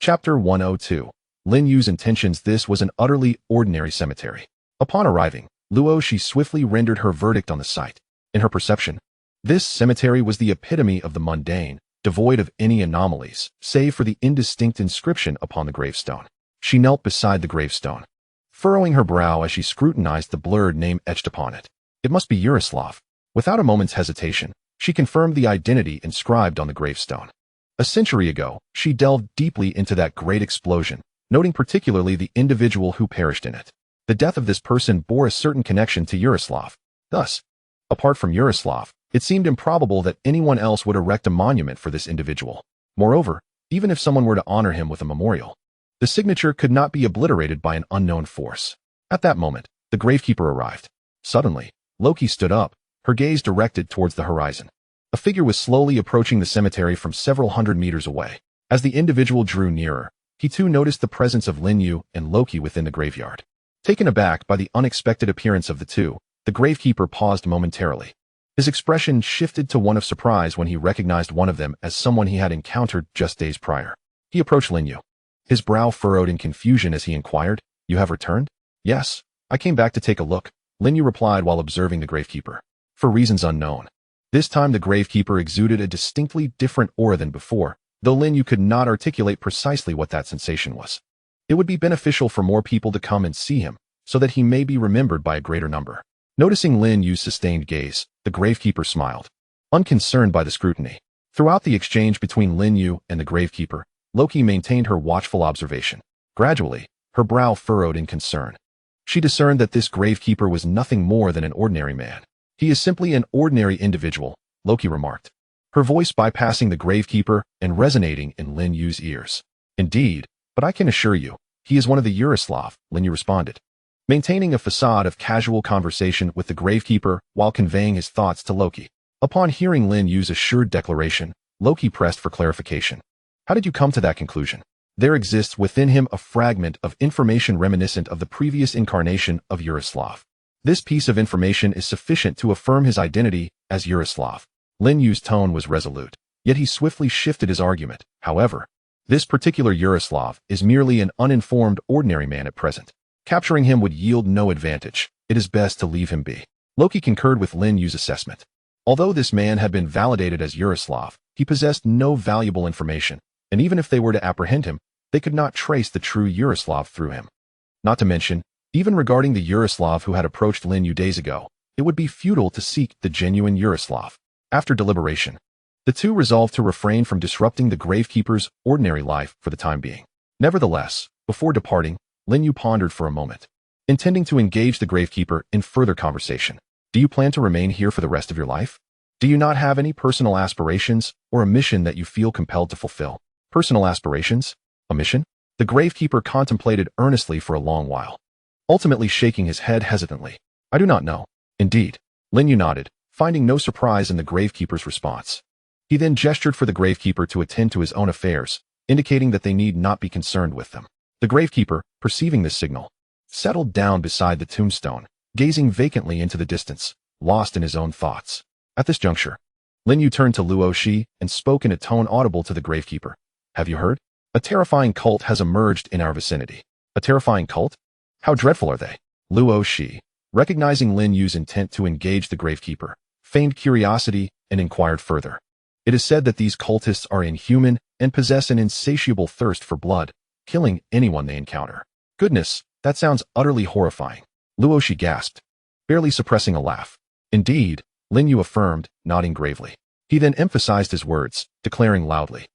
Chapter 102. Lin Yu's intentions. This was an utterly ordinary cemetery. Upon arriving, Luo Shi swiftly rendered her verdict on the site. In her perception, this cemetery was the epitome of the mundane, devoid of any anomalies, save for the indistinct inscription upon the gravestone. She knelt beside the gravestone, furrowing her brow as she scrutinized the blurred name etched upon it. It must be Yaroslav. Without a moment's hesitation, she confirmed the identity inscribed on the gravestone. A century ago, she delved deeply into that great explosion, noting particularly the individual who perished in it. The death of this person bore a certain connection to Yaroslav. Thus, apart from Yaroslav, it seemed improbable that anyone else would erect a monument for this individual. Moreover, even if someone were to honor him with a memorial, the signature could not be obliterated by an unknown force. At that moment, the gravekeeper arrived. Suddenly, Loki stood up, her gaze directed towards the horizon. A figure was slowly approaching the cemetery from several hundred meters away. As the individual drew nearer, he too noticed the presence of Lin Yu and Loki within the graveyard. Taken aback by the unexpected appearance of the two, the gravekeeper paused momentarily. His expression shifted to one of surprise when he recognized one of them as someone he had encountered just days prior. He approached Lin Yu. His brow furrowed in confusion as he inquired, "You have returned?" "Yes, I came back to take a look," Lin Yu replied while observing the gravekeeper. For reasons unknown, this time the gravekeeper exuded a distinctly different aura than before, though Lin Yu could not articulate precisely what that sensation was. It would be beneficial for more people to come and see him, so that he may be remembered by a greater number. Noticing Lin Yu's sustained gaze, the gravekeeper smiled, unconcerned by the scrutiny. Throughout the exchange between Lin Yu and the gravekeeper, Loki maintained her watchful observation. Gradually, her brow furrowed in concern. She discerned that this gravekeeper was nothing more than an ordinary man. "He is simply an ordinary individual," Loki remarked, her voice bypassing the gravekeeper and resonating in Lin Yu's ears. "Indeed, but I can assure you, he is one of the Yaroslav," Lin Yu responded, maintaining a facade of casual conversation with the gravekeeper while conveying his thoughts to Loki. Upon hearing Lin Yu's assured declaration, Loki pressed for clarification. "How did you come to that conclusion?" "There exists within him a fragment of information reminiscent of the previous incarnation of Yaroslav. This piece of information is sufficient to affirm his identity as Yaroslav." Lin Yu's tone was resolute, yet he swiftly shifted his argument. "However, this particular Yaroslav is merely an uninformed ordinary man at present. Capturing him would yield no advantage. It is best to leave him be." Loki concurred with Lin Yu's assessment. Although this man had been validated as Yaroslav, he possessed no valuable information, and even if they were to apprehend him, they could not trace the true Yaroslav through him. Not to mention, even regarding the Yaroslav who had approached Lin Yu days ago, it would be futile to seek the genuine Yaroslav. After deliberation, the two resolved to refrain from disrupting the gravekeeper's ordinary life for the time being. Nevertheless, before departing, Lin Yu pondered for a moment, intending to engage the gravekeeper in further conversation. "Do you plan to remain here for the rest of your life? Do you not have any personal aspirations or a mission that you feel compelled to fulfill?" "Personal aspirations? A mission?" The gravekeeper contemplated earnestly for a long while, ultimately shaking his head hesitantly. "I do not know." "Indeed." Lin Yu nodded, finding no surprise in the gravekeeper's response. He then gestured for the gravekeeper to attend to his own affairs, indicating that they need not be concerned with them. The gravekeeper, perceiving this signal, settled down beside the tombstone, gazing vacantly into the distance, lost in his own thoughts. At this juncture, Lin Yu turned to Luo Shi and spoke in a tone audible to the gravekeeper. "Have you heard? A terrifying cult has emerged in our vicinity." "A terrifying cult? How dreadful are they?" Luo Shi, recognizing Lin Yu's intent to engage the gravekeeper, feigned curiosity and inquired further. "It is said that these cultists are inhuman and possess an insatiable thirst for blood, killing anyone they encounter." "Goodness, That sounds utterly horrifying. Luo, she gasped, barely suppressing a laugh. Indeed, Lin You affirmed, nodding gravely. He then emphasized his words, declaring loudly.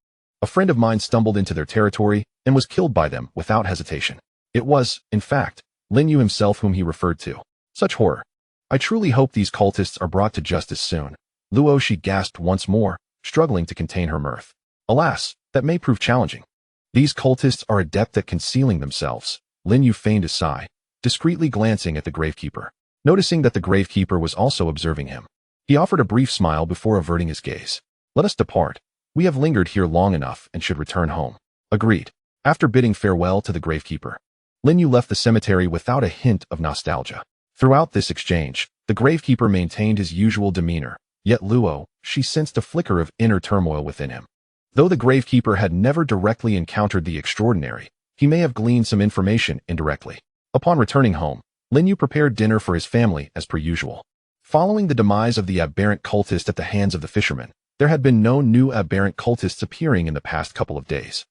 A friend of mine stumbled into their territory and was killed by them without hesitation. It was, in fact, Lin You himself whom he referred to. Such horror. I truly hope these cultists are brought to justice soon. Luo, she gasped once more, struggling to contain her mirth. Alas, that may prove challenging. These cultists are adept at concealing themselves. Lin You feigned a sigh, discreetly glancing at the gravekeeper. Noticing that the gravekeeper was also observing him, he offered a brief smile before averting his gaze. Let us depart. We have lingered here long enough and should return home. Agreed. After bidding farewell to the gravekeeper, Lin You left the cemetery without a hint of nostalgia. Throughout this exchange, the gravekeeper maintained his usual demeanor, yet Luo, she sensed a flicker of inner turmoil within him. Though the gravekeeper had never directly encountered the extraordinary, he may have gleaned some information indirectly. Upon returning home, Lin You prepared dinner for his family as per usual. Following the demise of the aberrant cultist at the hands of the fisherman, there had been no new aberrant cultists appearing in the past couple of days,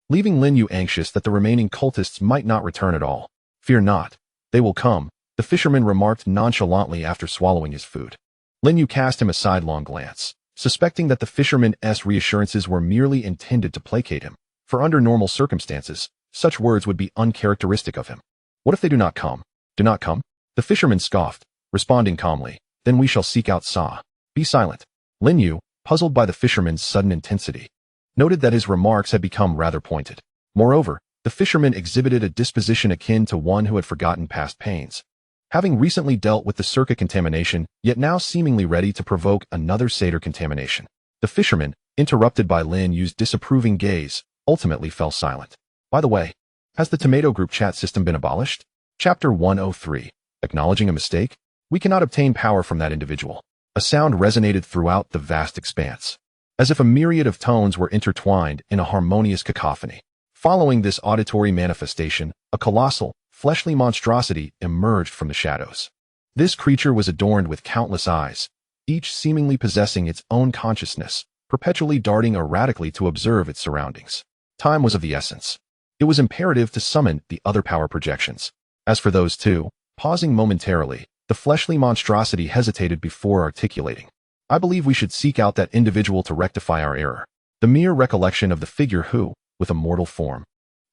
leaving Lin You anxious that the remaining cultists might not return at all. Fear not, they will come, the fisherman remarked nonchalantly after swallowing his food. Lin You cast him a sidelong glance, suspecting that the fisherman's reassurances were merely intended to placate him, for under normal circumstances, such words would be uncharacteristic of him. What if they do not come? Do not come? The fisherman scoffed, responding calmly, then we shall seek out Sa. Be silent. Lin You, puzzled by the fisherman's sudden intensity, noted that his remarks had become rather pointed. Moreover, the fisherman exhibited a disposition akin to one who had forgotten past pains, having recently dealt with the circa contamination, yet now seemingly ready to provoke another satyr contamination. The fisherman, interrupted by Lin Yu's disapproving gaze, ultimately fell silent. By the way, has the tomato group chat system been abolished? Chapter 103. Acknowledging a mistake? We cannot obtain power from that individual. A sound resonated throughout the vast expanse, as if a myriad of tones were intertwined in a harmonious cacophony. Following this auditory manifestation, a colossal, fleshly monstrosity emerged from the shadows. This creature was adorned with countless eyes, each seemingly possessing its own consciousness, perpetually darting erratically to observe its surroundings. Time was of the essence. It was imperative to summon the other power projections. As for those two, pausing momentarily, the fleshly monstrosity hesitated before articulating. I believe we should seek out that individual to rectify our error. The mere recollection of the figure who, with a mortal form,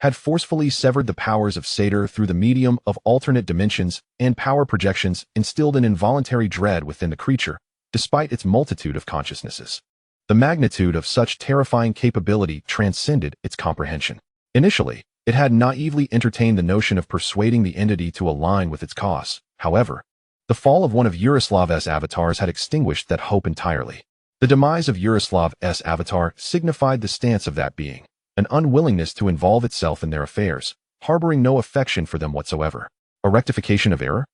had forcefully severed the powers of Satyr through the medium of alternate dimensions and power projections instilled an involuntary dread within the creature, despite its multitude of consciousnesses. The magnitude of such terrifying capability transcended its comprehension. Initially, it had naively entertained the notion of persuading the entity to align with its cause. However, the fall of one of Yaroslav's avatars had extinguished that hope entirely. The demise of Yaroslav's avatar signified the stance of that being, an unwillingness to involve itself in their affairs, harboring no affection for them whatsoever. A rectification of error?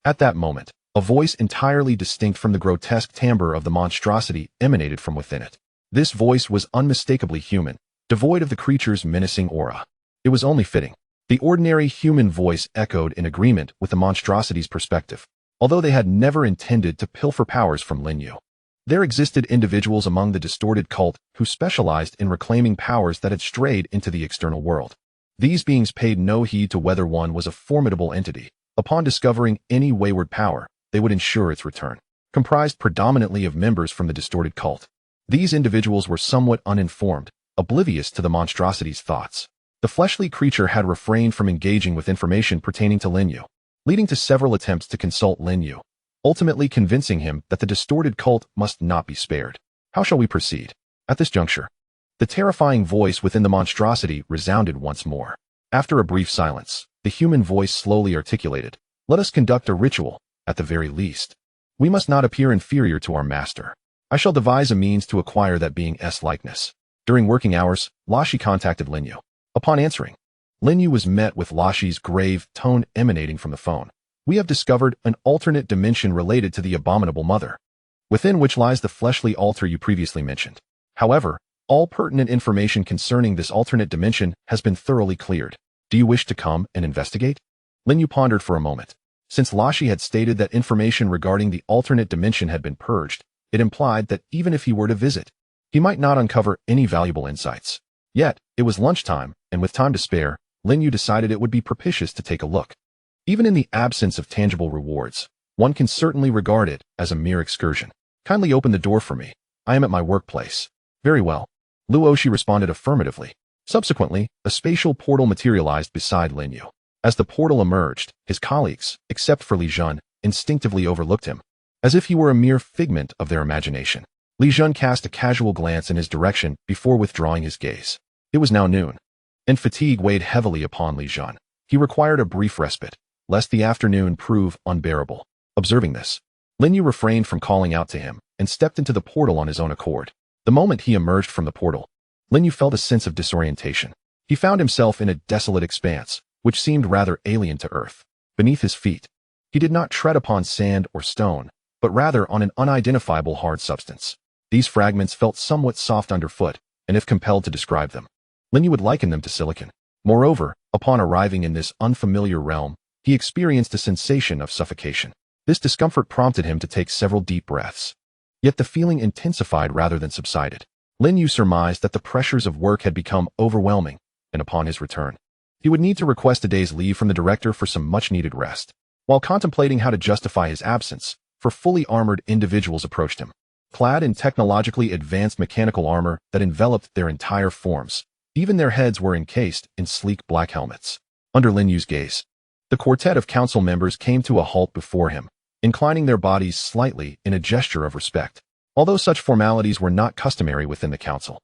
At that moment, a voice entirely distinct from the grotesque timbre of the monstrosity emanated from within it. This voice was unmistakably human, devoid of the creature's menacing aura. It was only fitting. The ordinary human voice echoed in agreement with the monstrosity's perspective, although they had never intended to pilfer powers from Lin You. There existed individuals among the distorted cult who specialized in reclaiming powers that had strayed into the external world. These beings paid no heed to whether one was a formidable entity. Upon discovering any wayward power, they would ensure its return. Comprised predominantly of members from the distorted cult, these individuals were somewhat uninformed, oblivious to the monstrosity's thoughts. The fleshly creature had refrained from engaging with information pertaining to Lin You, leading to several attempts to consult Lin You, ultimately convincing him that the distorted cult must not be spared. How shall we proceed? At this juncture, the terrifying voice within the monstrosity resounded once more. After a brief silence, the human voice slowly articulated, "Let us conduct a ritual, at the very least. We must not appear inferior to our master. I shall devise a means to acquire that being's likeness." During working hours, Lashi contacted Lin You. Upon answering, Lin You was met with Lashi's grave tone emanating from the phone. "We have discovered an alternate dimension related to the abominable mother, within which lies the fleshly altar you previously mentioned. However, all pertinent information concerning this alternate dimension has been thoroughly cleared. Do you wish to come and investigate?" Lin You pondered for a moment. Since Lashi had stated that information regarding the alternate dimension had been purged, it implied that even if he were to visit, he might not uncover any valuable insights. Yet, it was lunchtime, and with time to spare, Lin You decided it would be propitious to take a look. Even in the absence of tangible rewards, one can certainly regard it as a mere excursion. Kindly open the door for me. I am at my workplace. Very well. Luoshi responded affirmatively. Subsequently, a spatial portal materialized beside Lin You. As the portal emerged, his colleagues, except for Li Jun, instinctively overlooked him, as if he were a mere figment of their imagination. Li Jun cast a casual glance in his direction before withdrawing his gaze. It was now noon, and fatigue weighed heavily upon Li Jun. He required a brief respite, lest the afternoon prove unbearable. Observing this, Lin Yu refrained from calling out to him and stepped into the portal on his own accord. The moment he emerged from the portal, Lin Yu felt a sense of disorientation. He found himself in a desolate expanse, which seemed rather alien to Earth. Beneath his feet, he did not tread upon sand or stone, but rather on an unidentifiable hard substance. These fragments felt somewhat soft underfoot, and if compelled to describe them, Lin Yu would liken them to silicon. Moreover, upon arriving in this unfamiliar realm, he experienced a sensation of suffocation. This discomfort prompted him to take several deep breaths. Yet the feeling intensified rather than subsided. Lin Yu surmised that the pressures of work had become overwhelming, and upon his return, he would need to request a day's leave from the director for some much-needed rest. While contemplating how to justify his absence, four fully armored individuals approached him, clad in technologically advanced mechanical armor that enveloped their entire forms. Even their heads were encased in sleek black helmets. Under Lin Yu's gaze, the quartet of council members came to a halt before him, inclining their bodies slightly in a gesture of respect. Although such formalities were not customary within the council,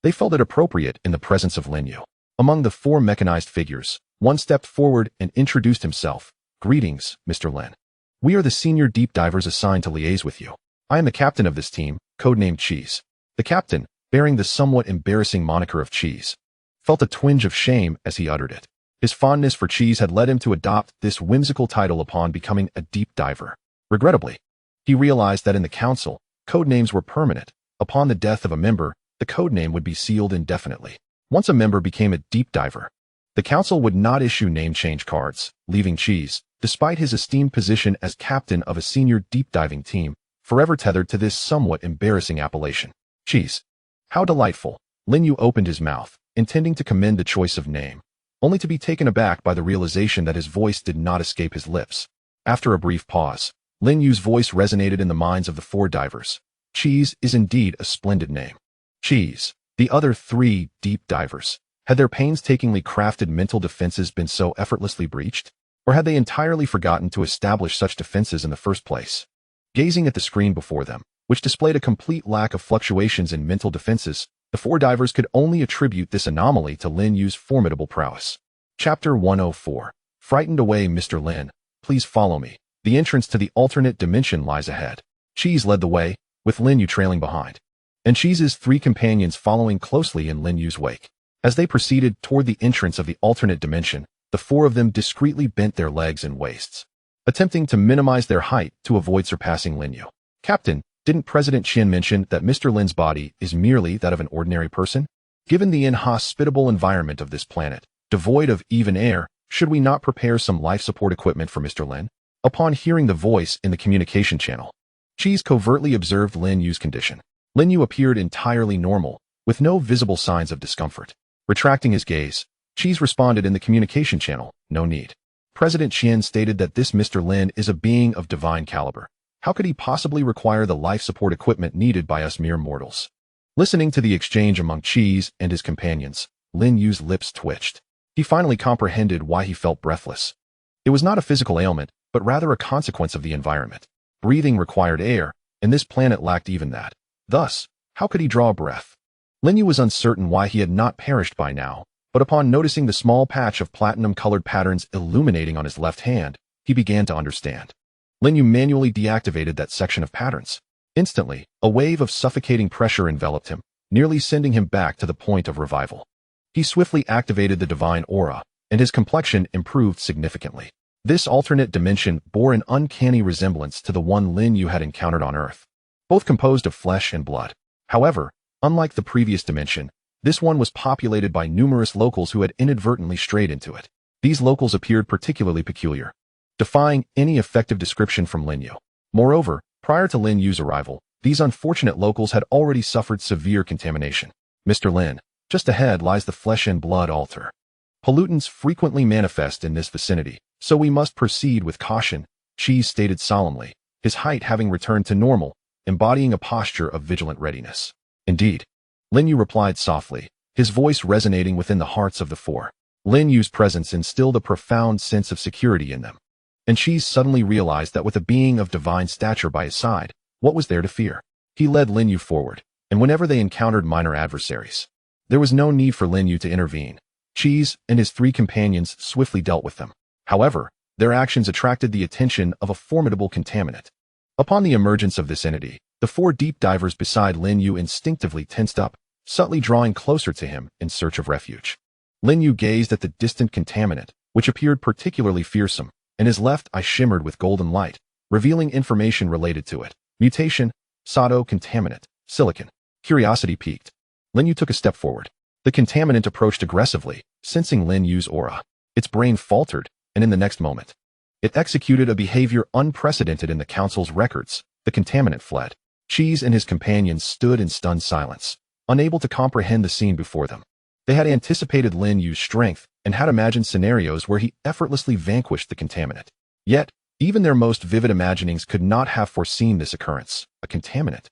they felt it appropriate in the presence of Lin Yu. Among the four mechanized figures, one stepped forward and introduced himself. Greetings, Mr. Lin. We are the senior deep divers assigned to liaise with you. I am the captain of this team, codenamed Cheese. The captain, bearing the somewhat embarrassing moniker of Cheese, felt a twinge of shame as he uttered it. His fondness for cheese had led him to adopt this whimsical title upon becoming a deep diver. Regrettably, he realized that in the council, codenames were permanent. Upon the death of a member, the codename would be sealed indefinitely. Once a member became a deep diver, the council would not issue name change cards, leaving Cheese, despite his esteemed position as captain of a senior deep diving team, forever tethered to this somewhat embarrassing appellation. Cheese. How delightful. Lin Yu opened his mouth, intending to commend the choice of name, only to be taken aback by the realization that his voice did not escape his lips. After a brief pause, Lin Yu's voice resonated in the minds of the four divers. Cheese is indeed a splendid name. Cheese. The other three deep divers. Had their painstakingly crafted mental defenses been so effortlessly breached? Or had they entirely forgotten to establish such defenses in the first place? Gazing at the screen before them, which displayed a complete lack of fluctuations in mental defenses, the four divers could only attribute this anomaly to Lin Yu's formidable prowess. Chapter 104. Frightened away, Mr. Lin. Please follow me. The entrance to the alternate dimension lies ahead. Cheese led the way, with Lin Yu trailing behind, and Cheese's three companions following closely in Lin Yu's wake. As they proceeded toward the entrance of the alternate dimension, the four of them discreetly bent their legs and waists, attempting to minimize their height to avoid surpassing Lin Yu. Captain, didn't President Qian mention that Mr. Lin's body is merely that of an ordinary person? Given the inhospitable environment of this planet, devoid of even air, should we not prepare some life support equipment for Mr. Lin? Upon hearing the voice in the communication channel, Cheese covertly observed Lin Yu's condition. Lin Yu appeared entirely normal, with no visible signs of discomfort. Retracting his gaze, Cheese responded in the communication channel, no need. President Qian stated that this Mr. Lin is a being of divine caliber. How could he possibly require the life support equipment needed by us mere mortals? Listening to the exchange among Cheese and his companions, Lin Yu's lips twitched. He finally comprehended why he felt breathless. It was not a physical ailment, but rather a consequence of the environment. Breathing required air, and this planet lacked even that. Thus, how could he draw a breath? Lin Yu was uncertain why he had not perished by now, but upon noticing the small patch of platinum-colored patterns illuminating on his left hand, he began to understand. Lin Yu manually deactivated that section of patterns. Instantly, a wave of suffocating pressure enveloped him, nearly sending him back to the point of revival. He swiftly activated the divine aura, and his complexion improved significantly. This alternate dimension bore an uncanny resemblance to the one Lin Yu had encountered on Earth, both composed of flesh and blood. However, unlike the previous dimension, this one was populated by numerous locals who had inadvertently strayed into it. These locals appeared particularly peculiar, defying any effective description from Lin Yu. Moreover, prior to Lin Yu's arrival, these unfortunate locals had already suffered severe contamination. Mr. Lin, just ahead lies the flesh and blood altar. Pollutants frequently manifest in this vicinity, So we must proceed with caution, Cheese stated solemnly, his height having returned to normal, embodying a posture of vigilant readiness. Indeed, Lin You replied softly, his voice resonating within the hearts of the four. Lin Yu's presence instilled a profound sense of security in them. And Cheese suddenly realized that with a being of divine stature by his side, what was there to fear? He led Lin You forward, and whenever they encountered minor adversaries, there was no need for Lin You to intervene. Cheese and his three companions swiftly dealt with them. However, their actions attracted the attention of a formidable contaminant. Upon the emergence of this entity, the four deep divers beside Lin You instinctively tensed up, subtly drawing closer to him in search of refuge. Lin You gazed at the distant contaminant, which appeared particularly fearsome, and his left eye shimmered with golden light, revealing information related to it. Mutation, contaminant, silicon. Curiosity piqued. Lin You took a step forward. The contaminant approached aggressively, sensing Lin Yu's aura. Its brain faltered, and in the next moment, it executed a behavior unprecedented in the council's records. The contaminant fled. Cheese and his companions stood in stunned silence, unable to comprehend the scene before them. They had anticipated Lin Yu's strength and had imagined scenarios where he effortlessly vanquished the contaminant. Yet, even their most vivid imaginings could not have foreseen this occurrence, a contaminant,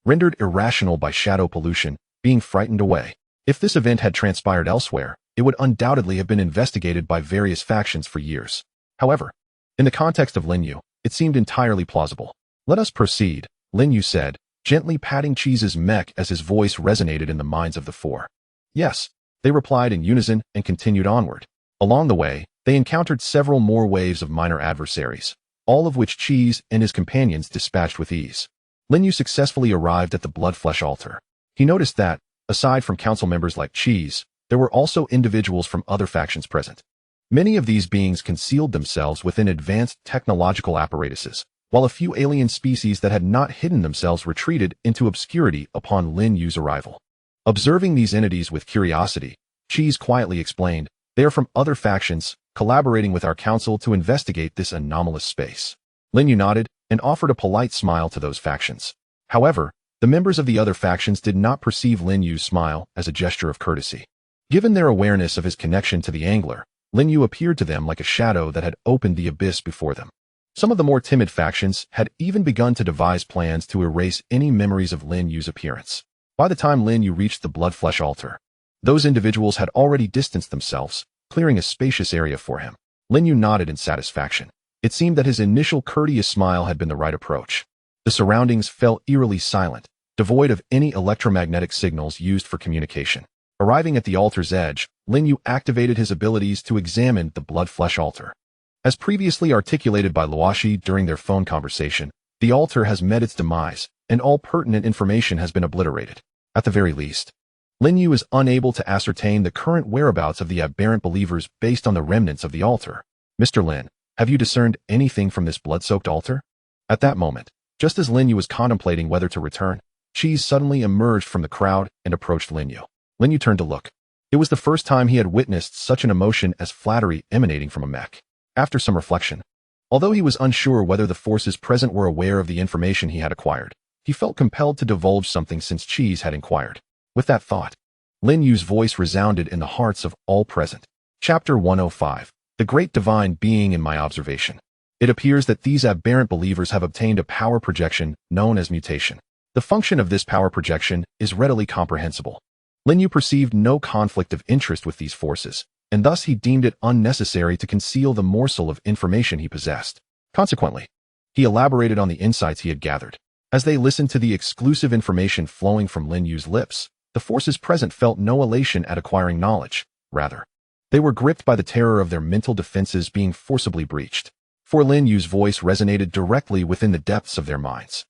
rendered irrational by shadow pollution, being frightened away. If this event had transpired elsewhere, it would undoubtedly have been investigated by various factions for years. However, in the context of Lin You, it seemed entirely plausible. Let us proceed, Lin You said, gently patting Cheese's neck as his voice resonated in the minds of the four. Yes, they replied in unison and continued onward. Along the way, they encountered several more waves of minor adversaries, all of which Cheese and his companions dispatched with ease. Lin You successfully arrived at the blood-flesh altar. He noticed that, aside from council members like Cheese, there were also individuals from other factions present. Many of these beings concealed themselves within advanced technological apparatuses, while a few alien species that had not hidden themselves retreated into obscurity upon Lin Yu's arrival. Observing these entities with curiosity, Cheese quietly explained, "They are from other factions, collaborating with our council to investigate this anomalous space." Lin Yu nodded and offered a polite smile to those factions. However, the members of the other factions did not perceive Lin Yu's smile as a gesture of courtesy. Given their awareness of his connection to the angler, Lin Yu appeared to them like a shadow that had opened the abyss before them. Some of the more timid factions had even begun to devise plans to erase any memories of Lin Yu's appearance. By the time Lin Yu reached the blood-flesh altar, those individuals had already distanced themselves, clearing a spacious area for him. Lin Yu nodded in satisfaction. It seemed that his initial courteous smile had been the right approach. The surroundings fell eerily silent, devoid of any electromagnetic signals used for communication. Arriving at the altar's edge, Lin Yu activated his abilities to examine the blood-flesh altar. As previously articulated by Luoshi during their phone conversation, the altar has met its demise, and all pertinent information has been obliterated. At the very least, Lin Yu is unable to ascertain the current whereabouts of the aberrant believers based on the remnants of the altar. Mr. Lin, have you discerned anything from this blood-soaked altar? At that moment, just as Lin Yu was contemplating whether to return, Cheese suddenly emerged from the crowd and approached Lin Yu. Lin Yu turned to look. It was the first time he had witnessed such an emotion as flattery emanating from a mech. After some reflection, although he was unsure whether the forces present were aware of the information he had acquired, he felt compelled to divulge something since Cheese had inquired. With that thought, Lin Yu's voice resounded in the hearts of all present. Chapter 105. The Great Divine Being in My Observation. It appears that these aberrant believers have obtained a power projection known as mutation. The function of this power projection is readily comprehensible. Lin Yu perceived no conflict of interest with these forces, and thus he deemed it unnecessary to conceal the morsel of information he possessed. Consequently, he elaborated on the insights he had gathered. As they listened to the exclusive information flowing from Lin Yu's lips, the forces present felt no elation at acquiring knowledge. Rather, they were gripped by the terror of their mental defenses being forcibly breached. For Lin Yu's voice resonated directly within the depths of their minds.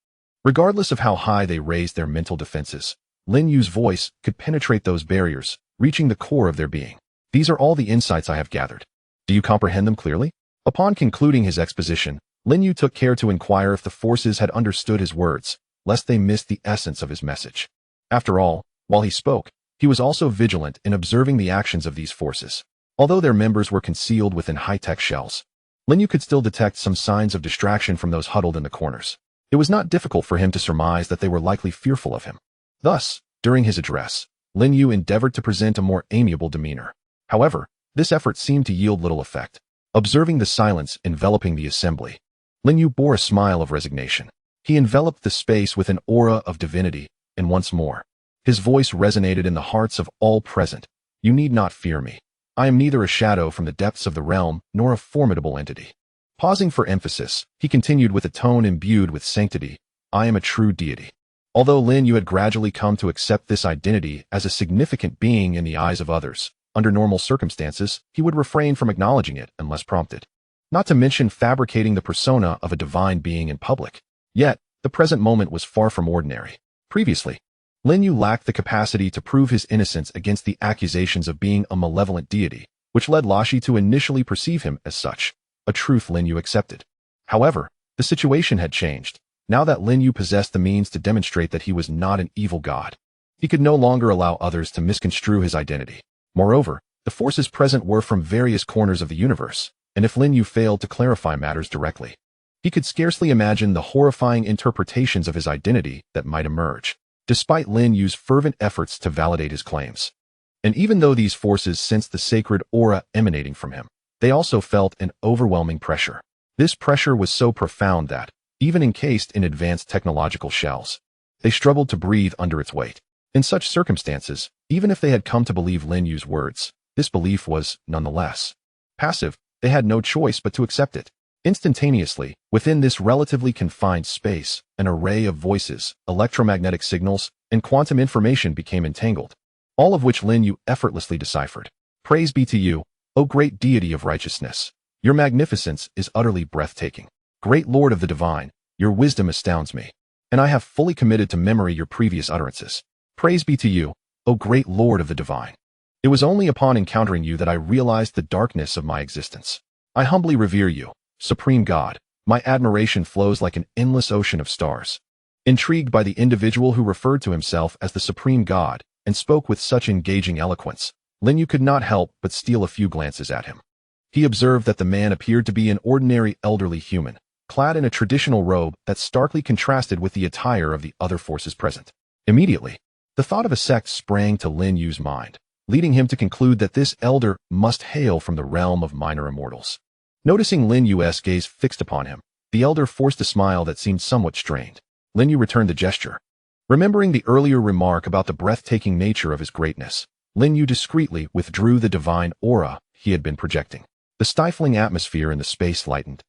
Regardless of how high they raised their mental defenses, Lin Yu's voice could penetrate those barriers, reaching the core of their being. These are all the insights I have gathered. Do you comprehend them clearly? Upon concluding his exposition, Lin Yu took care to inquire if the forces had understood his words, lest they missed the essence of his message. After all, while he spoke, he was also vigilant in observing the actions of these forces. Although their members were concealed within high-tech shells, Lin Yu could still detect some signs of distraction from those huddled in the corners. It was not difficult for him to surmise that they were likely fearful of him. Thus, during his address, Lin Yu endeavored to present a more amiable demeanor. However, this effort seemed to yield little effect. Observing the silence enveloping the assembly, Lin You bore a smile of resignation. He enveloped the space with an aura of divinity, and once more, his voice resonated in the hearts of all present. You need not fear me. I am neither a shadow from the depths of the realm nor a formidable entity. Pausing for emphasis, he continued with a tone imbued with sanctity. I am a true deity. Although Lin You had gradually come to accept this identity as a significant being in the eyes of others, under normal circumstances, he would refrain from acknowledging it unless prompted. Not to mention fabricating the persona of a divine being in public. Yet, the present moment was far from ordinary. Previously, Lin You lacked the capacity to prove his innocence against the accusations of being a malevolent deity, which led Lashi to initially perceive him as such, a truth Lin You accepted. However, the situation had changed. Now that Lin You possessed the means to demonstrate that he was not an evil god, he could no longer allow others to misconstrue his identity. Moreover, the forces present were from various corners of the universe, and if Lin You failed to clarify matters directly, he could scarcely imagine the horrifying interpretations of his identity that might emerge, despite Lin Yu's fervent efforts to validate his claims. And even though these forces sensed the sacred aura emanating from him, they also felt an overwhelming pressure. This pressure was so profound that, even encased in advanced technological shells, they struggled to breathe under its weight. In such circumstances, even if they had come to believe Lin Yu's words, this belief was, nonetheless, passive. They had no choice but to accept it. Instantaneously, within this relatively confined space, an array of voices, electromagnetic signals, and quantum information became entangled, all of which Lin You effortlessly deciphered. Praise be to you, O great deity of righteousness. Your magnificence is utterly breathtaking. Great Lord of the Divine, your wisdom astounds me, and I have fully committed to memory your previous utterances. Praise be to you, O great Lord of the Divine. It was only upon encountering you that I realized the darkness of my existence. I humbly revere you, Supreme God. My admiration flows like an endless ocean of stars. Intrigued by the individual who referred to himself as the Supreme God and spoke with such engaging eloquence, Lin You could not help but steal a few glances at him. He observed that the man appeared to be an ordinary elderly human, clad in a traditional robe that starkly contrasted with the attire of the other forces present. Immediately, the thought of a sect sprang to Lin Yu's mind, leading him to conclude that this elder must hail from the realm of minor immortals. Noticing Lin Yu's gaze fixed upon him, the elder forced a smile that seemed somewhat strained. Lin You returned the gesture. Remembering the earlier remark about the breathtaking nature of his greatness, Lin You discreetly withdrew the divine aura he had been projecting. The stifling atmosphere in the space lightened,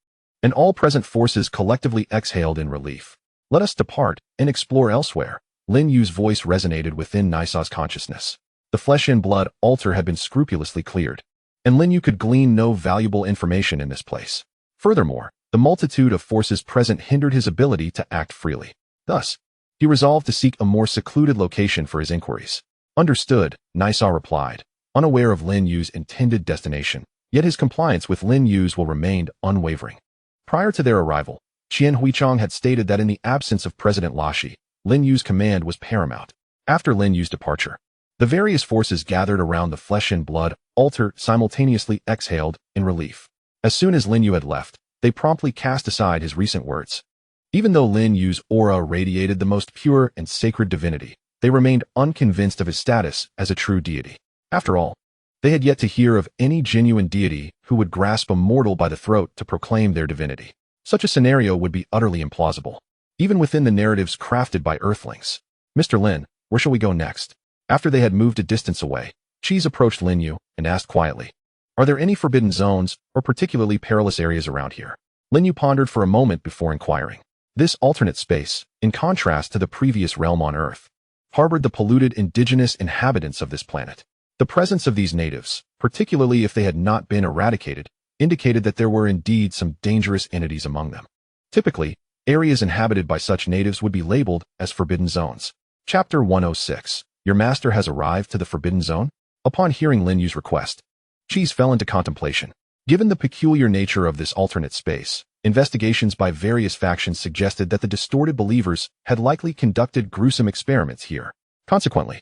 and all present forces collectively exhaled in relief. Let us depart and explore elsewhere. Lin Yu's voice resonated within Nisa's consciousness. The flesh and blood altar had been scrupulously cleared, and Lin You could glean no valuable information in this place. Furthermore, the multitude of forces present hindered his ability to act freely. Thus, he resolved to seek a more secluded location for his inquiries. Understood, Nisa replied, unaware of Lin Yu's intended destination, yet his compliance with Lin Yu's will remained unwavering. Prior to their arrival, Qian Huichang had stated that in the absence of President Lashi, Lin Yu's command was paramount. After Lin Yu's departure, the various forces gathered around the flesh and blood altar simultaneously exhaled in relief. As soon as Lin Yu had left, they promptly cast aside his recent words. Even though Lin Yu's aura radiated the most pure and sacred divinity, they remained unconvinced of his status as a true deity. After all, they had yet to hear of any genuine deity who would grasp a mortal by the throat to proclaim their divinity. Such a scenario would be utterly implausible, even within the narratives crafted by Earthlings. Mr. Lin, where shall we go next? After they had moved a distance away, Cheese approached Lin Yu and asked quietly, are there any forbidden zones or particularly perilous areas around here? Lin Yu pondered for a moment before inquiring. This alternate space, in contrast to the previous realm on Earth, harbored the polluted indigenous inhabitants of this planet. The presence of these natives, particularly if they had not been eradicated, indicated that there were indeed some dangerous entities among them. Typically, areas inhabited by such natives would be labeled as forbidden zones. Chapter 106. Your master has arrived to the forbidden zone? Upon hearing Lin Yu's request, Cheese fell into contemplation. Given the peculiar nature of this alternate space, investigations by various factions suggested that the distorted believers had likely conducted gruesome experiments here. Consequently,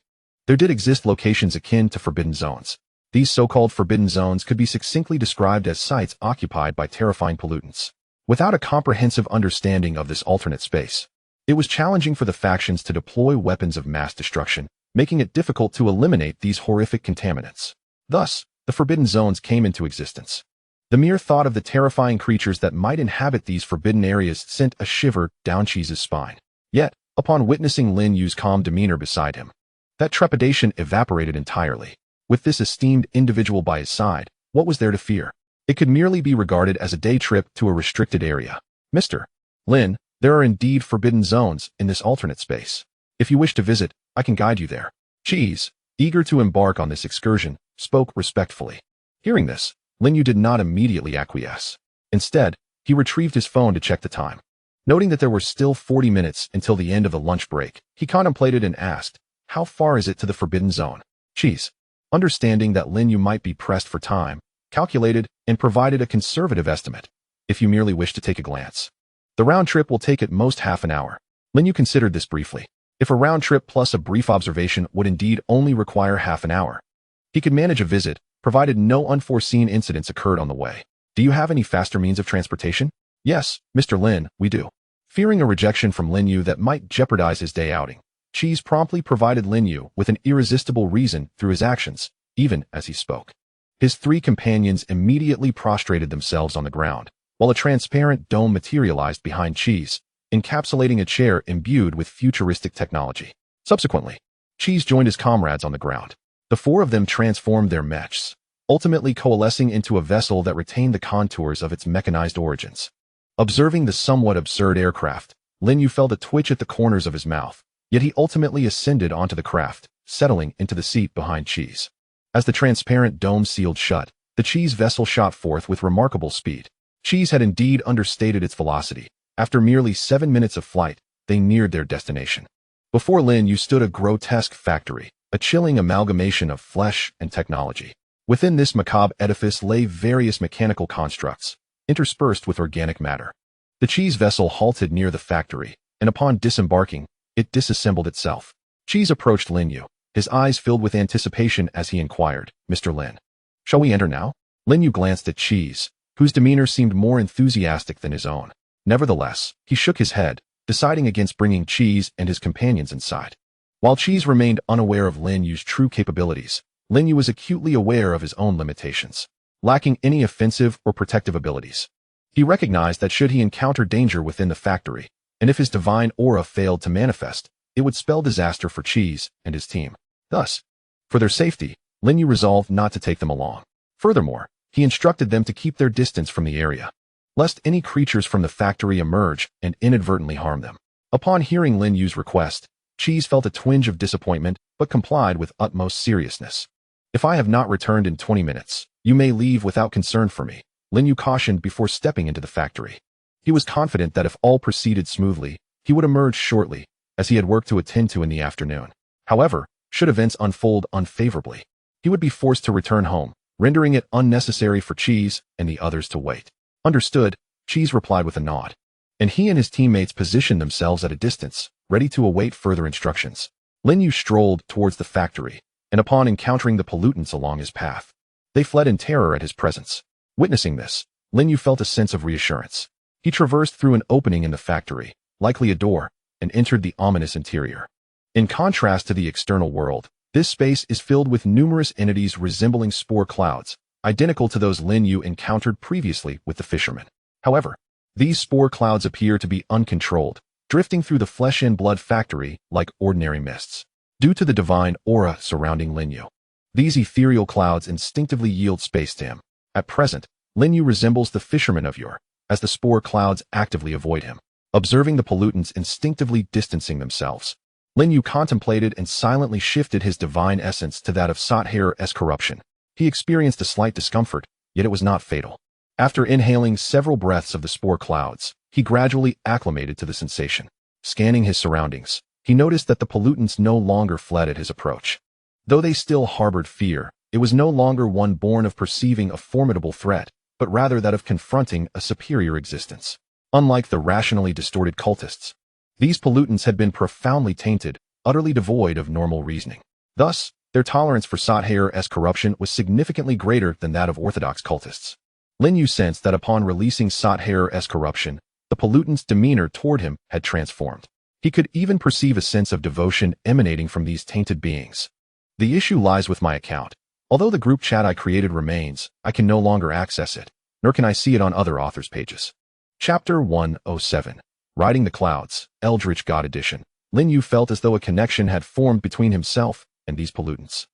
there did exist locations akin to forbidden zones. These so-called forbidden zones could be succinctly described as sites occupied by terrifying pollutants. Without a comprehensive understanding of this alternate space, it was challenging for the factions to deploy weapons of mass destruction, making it difficult to eliminate these horrific contaminants. Thus, the forbidden zones came into existence. The mere thought of the terrifying creatures that might inhabit these forbidden areas sent a shiver down Chi's spine. Yet, upon witnessing Lin Yu's calm demeanor beside him, that trepidation evaporated entirely. With this esteemed individual by his side, what was there to fear? It could merely be regarded as a day trip to a restricted area. Mr. Lin, there are indeed forbidden zones in this alternate space. If you wish to visit, I can guide you there. Cheese, eager to embark on this excursion, spoke respectfully. Hearing this, Lin Yu did not immediately acquiesce. Instead, he retrieved his phone to check the time. Noting that there were still 40 minutes until the end of the lunch break, he contemplated and asked, "How far is it to the forbidden zone?" Cheese, understanding that Lin Yu might be pressed for time, calculated and provided a conservative estimate. "If you merely wish to take a glance, the round trip will take at most half an hour." Lin Yu considered this briefly. If a round trip plus a brief observation would indeed only require half an hour, he could manage a visit, provided no unforeseen incidents occurred on the way. "Do you have any faster means of transportation?" "Yes, Mr. Lin, we do." Fearing a rejection from Lin Yu that might jeopardize his day outing, Cheese promptly provided Lin Yu with an irresistible reason through his actions, even as he spoke. His three companions immediately prostrated themselves on the ground, while a transparent dome materialized behind Cheese, encapsulating a chair imbued with futuristic technology. Subsequently, Cheese joined his comrades on the ground. The four of them transformed their mechs, ultimately coalescing into a vessel that retained the contours of its mechanized origins. Observing the somewhat absurd aircraft, Lin Yu felt a twitch at the corners of his mouth, yet he ultimately ascended onto the craft, settling into the seat behind Cheese. As the transparent dome sealed shut, the Cheese vessel shot forth with remarkable speed. Cheese had indeed understated its velocity. After merely 7 minutes of flight, they neared their destination. Before Lin Yu stood a grotesque factory, a chilling amalgamation of flesh and technology. Within this macabre edifice lay various mechanical constructs, interspersed with organic matter. The Cheese vessel halted near the factory, and upon disembarking, it disassembled itself. Cheese approached Lin Yu, his eyes filled with anticipation as he inquired, "Mr. Lin, shall we enter now?" Lin Yu glanced at Cheese, whose demeanor seemed more enthusiastic than his own. Nevertheless, he shook his head, deciding against bringing Cheese and his companions inside. While Cheese remained unaware of Lin Yu's true capabilities, Lin Yu was acutely aware of his own limitations, lacking any offensive or protective abilities. He recognized that should he encounter danger within the factory, and if his divine aura failed to manifest, it would spell disaster for Cheese and his team. Thus, for their safety, Lin Yu resolved not to take them along. Furthermore, he instructed them to keep their distance from the area, lest any creatures from the factory emerge and inadvertently harm them. Upon hearing Lin Yu's request, Cheese felt a twinge of disappointment but complied with utmost seriousness. "If I have not returned in 20 minutes, you may leave without concern for me," Lin Yu cautioned before stepping into the factory. He was confident that if all proceeded smoothly, he would emerge shortly, as he had work to attend to in the afternoon. However, should events unfold unfavorably, he would be forced to return home, rendering it unnecessary for Cheese and the others to wait. "Understood," Cheese replied with a nod, and he and his teammates positioned themselves at a distance, ready to await further instructions. Lin Yu strolled towards the factory, and upon encountering the pollutants along his path, they fled in terror at his presence. Witnessing this, Lin Yu felt a sense of reassurance. He traversed through an opening in the factory, likely a door, and entered the ominous interior. In contrast to the external world, this space is filled with numerous entities resembling spore clouds, identical to those Lin Yu encountered previously with the fisherman. However, these spore clouds appear to be uncontrolled, drifting through the flesh and blood factory like ordinary mists. Due to the divine aura surrounding Lin Yu, these ethereal clouds instinctively yield space to him. At present, Lin Yu resembles the fisherman of yore, as the spore clouds actively avoid him. Observing the pollutants instinctively distancing themselves, Lin Yu contemplated and silently shifted his divine essence to that of Sothair's corruption. He experienced a slight discomfort, yet it was not fatal. After inhaling several breaths of the spore clouds, he gradually acclimated to the sensation. Scanning his surroundings, he noticed that the pollutants no longer fled at his approach. Though they still harbored fear, it was no longer one born of perceiving a formidable threat, but rather that of confronting a superior existence. Unlike the rationally distorted cultists, these pollutants had been profoundly tainted, utterly devoid of normal reasoning. Thus, their tolerance for Sothair's corruption was significantly greater than that of orthodox cultists. Lin Yu sensed that upon releasing Sothair's corruption, the pollutants' demeanor toward him had transformed. He could even perceive a sense of devotion emanating from these tainted beings. "The issue lies with my account. Although the group chat I created remains, I can no longer access it," nor can I see it on other authors' pages. Chapter 107. Riding the Clouds, Eldritch God Edition. Lin You felt as though a connection had formed between himself and these pollutants.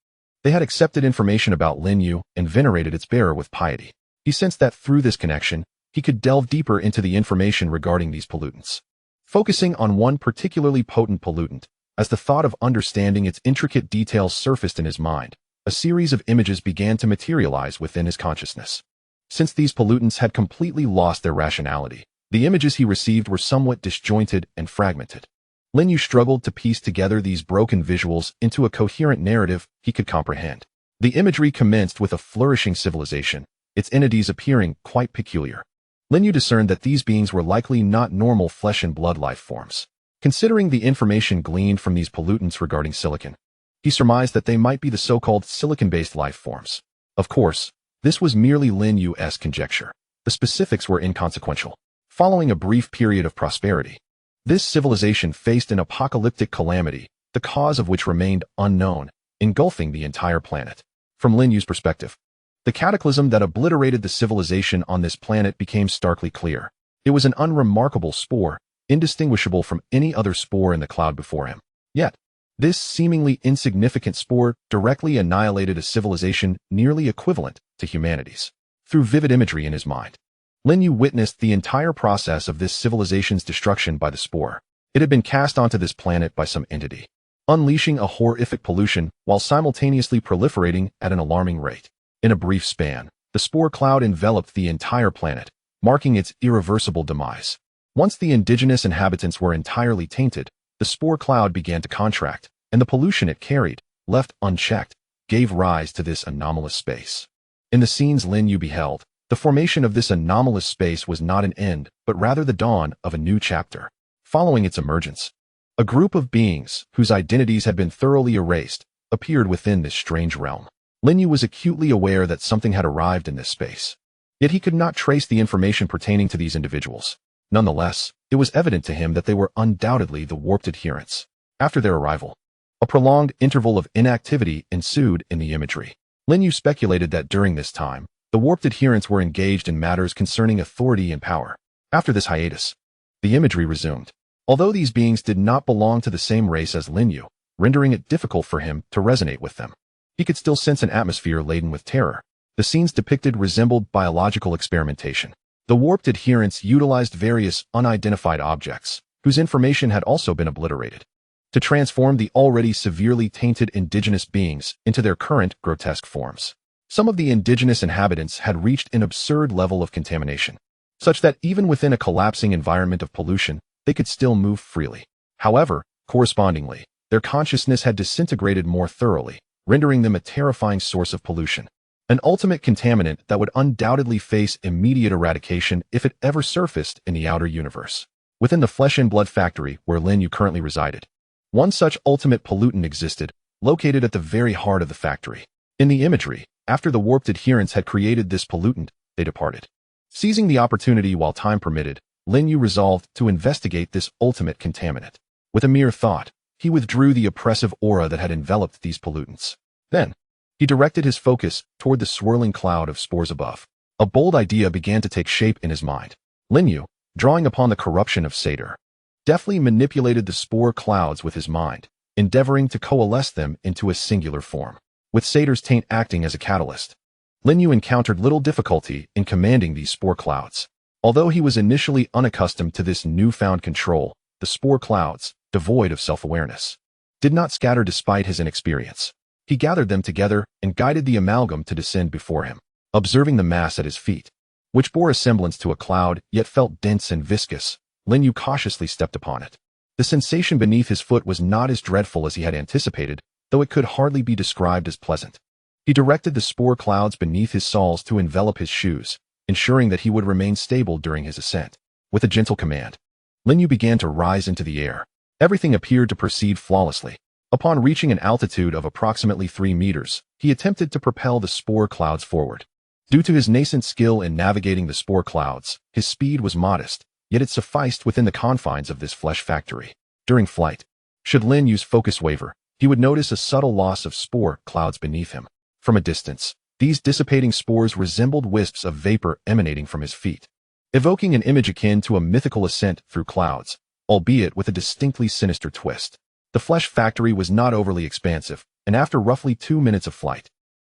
They had accepted information about Lin You and venerated its bearer with piety. He sensed that through this connection, he could delve deeper into the information regarding these pollutants. Focusing on one particularly potent pollutant, as the thought of understanding its intricate details surfaced in his mind, a series of images began to materialize within his consciousness. Since these pollutants had completely lost their rationality, the images he received were somewhat disjointed and fragmented. Lin You struggled to piece together these broken visuals into a coherent narrative he could comprehend. The imagery commenced with a flourishing civilization, its entities appearing quite peculiar. Lin You discerned that these beings were likely not normal flesh and blood life forms. Considering the information gleaned from these pollutants regarding silicon, he surmised that they might be the so-called silicon-based life forms. Of course, this was merely Lin Yu's conjecture. The specifics were inconsequential. Following a brief period of prosperity, this civilization faced an apocalyptic calamity, the cause of which remained unknown, engulfing the entire planet. From Lin Yu's perspective, the cataclysm that obliterated the civilization on this planet became starkly clear. It was an unremarkable spore, indistinguishable from any other spore in the cloud before him. Yet, this seemingly insignificant spore directly annihilated a civilization nearly equivalent to humanity's. Through vivid imagery in his mind, Lin You witnessed the entire process of this civilization's destruction by the spore. It had been cast onto this planet by some entity, unleashing a horrific pollution while simultaneously proliferating at an alarming rate. In a brief span, the spore cloud enveloped the entire planet, marking its irreversible demise. Once the indigenous inhabitants were entirely tainted, the spore cloud began to contract, and the pollution it carried, left unchecked, gave rise to this anomalous space. In the scenes Lin You beheld, the formation of this anomalous space was not an end, but rather the dawn of a new chapter. Following its emergence, a group of beings, whose identities had been thoroughly erased, appeared within this strange realm. Lin You was acutely aware that something had arrived in this space. Yet he could not trace the information pertaining to these individuals. Nonetheless, it was evident to him that they were undoubtedly the warped adherents. After their arrival, a prolonged interval of inactivity ensued in the imagery. Lin You speculated that during this time, the warped adherents were engaged in matters concerning authority and power. After this hiatus, the imagery resumed. Although these beings did not belong to the same race as Lin You, rendering it difficult for him to resonate with them, he could still sense an atmosphere laden with terror. The scenes depicted resembled biological experimentation. The warped adherents utilized various unidentified objects, whose information had also been obliterated, to transform the already severely tainted indigenous beings into their current grotesque forms. Some of the indigenous inhabitants had reached an absurd level of contamination, such that even within a collapsing environment of pollution, they could still move freely. However, correspondingly, their consciousness had disintegrated more thoroughly, rendering them a terrifying source of pollution. An ultimate contaminant that would undoubtedly face immediate eradication if it ever surfaced in the outer universe. Within the flesh and blood factory where Lin You currently resided, one such ultimate pollutant existed, located at the very heart of the factory. In the imagery, after the warped adherents had created this pollutant, they departed. Seizing the opportunity while time permitted, Lin You resolved to investigate this ultimate contaminant. With a mere thought, he withdrew the oppressive aura that had enveloped these pollutants. Then, he directed his focus toward the swirling cloud of spores above. A bold idea began to take shape in his mind. Lin You, drawing upon the corruption of Satyr, deftly manipulated the spore clouds with his mind, endeavoring to coalesce them into a singular form. With Satyr's taint acting as a catalyst, Lin You encountered little difficulty in commanding these spore clouds. Although he was initially unaccustomed to this newfound control, the spore clouds, devoid of self-awareness, did not scatter despite his inexperience. He gathered them together and guided the amalgam to descend before him. Observing the mass at his feet, which bore a semblance to a cloud yet felt dense and viscous, Lin You cautiously stepped upon it. The sensation beneath his foot was not as dreadful as he had anticipated, though it could hardly be described as pleasant. He directed the spore clouds beneath his soles to envelop his shoes, ensuring that he would remain stable during his ascent. With a gentle command, Lin You began to rise into the air. Everything appeared to proceed flawlessly. Upon reaching an altitude of approximately 3 meters, he attempted to propel the spore clouds forward. Due to his nascent skill in navigating the spore clouds, his speed was modest, yet it sufficed within the confines of this flesh factory. During flight, should Lin Yu's focus waver, he would notice a subtle loss of spore clouds beneath him. From a distance, These dissipating spores resembled wisps of vapor emanating from his feet, evoking an image akin to a mythical ascent through clouds, albeit with a distinctly sinister twist. The flesh factory was not overly expansive, and after roughly 2 minutes of flight,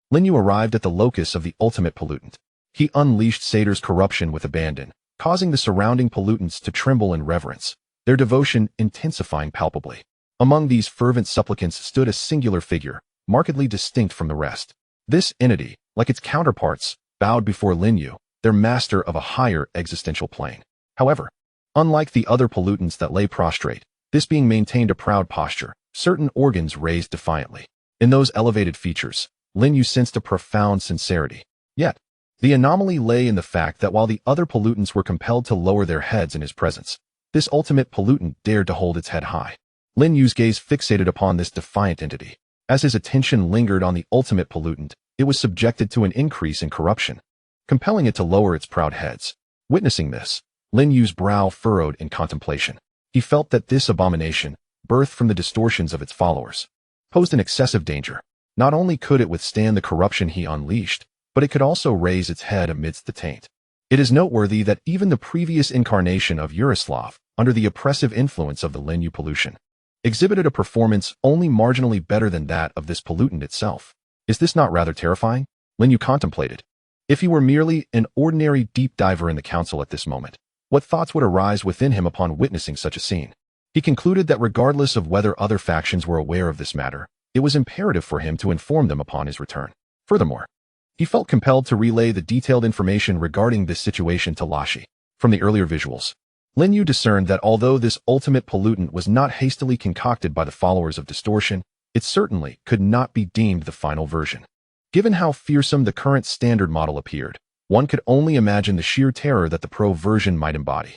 Lin You arrived at the locus of the ultimate pollutant. He unleashed Satyr's corruption with abandon, causing the surrounding pollutants to tremble in reverence, their devotion intensifying palpably. Among these fervent supplicants stood a singular figure, markedly distinct from the rest. This entity, like its counterparts, bowed before Lin You, their master of a higher existential plane. However, unlike the other pollutants that lay prostrate, this being maintained a proud posture, certain organs raised defiantly. In those elevated features, Lin You sensed a profound sincerity. Yet, the anomaly lay in the fact that while the other pollutants were compelled to lower their heads in his presence, this ultimate pollutant dared to hold its head high. Lin Yu's gaze fixated upon this defiant entity. As his attention lingered on the ultimate pollutant, it was subjected to an increase in corruption, compelling it to lower its proud heads. Witnessing this, Lin Yu's brow furrowed in contemplation. He felt that this abomination, birthed from the distortions of its followers, posed an excessive danger. Not only could it withstand the corruption he unleashed, but it could also raise its head amidst the taint. It is noteworthy that even the previous incarnation of Yaroslav, under the oppressive influence of the Lin You pollution, exhibited a performance only marginally better than that of this pollutant itself. Is this not rather terrifying? Lin You contemplated. If he were merely an ordinary deep diver in the council at this moment, what thoughts would arise within him upon witnessing such a scene? He concluded that regardless of whether other factions were aware of this matter, it was imperative for him to inform them upon his return. Furthermore, he felt compelled to relay the detailed information regarding this situation to Lashi. From the earlier visuals, Lin You discerned that although this ultimate pollutant was not hastily concocted by the followers of distortion, it certainly could not be deemed the final version. Given how fearsome the current standard model appeared, one could only imagine the sheer terror that the pro version might embody.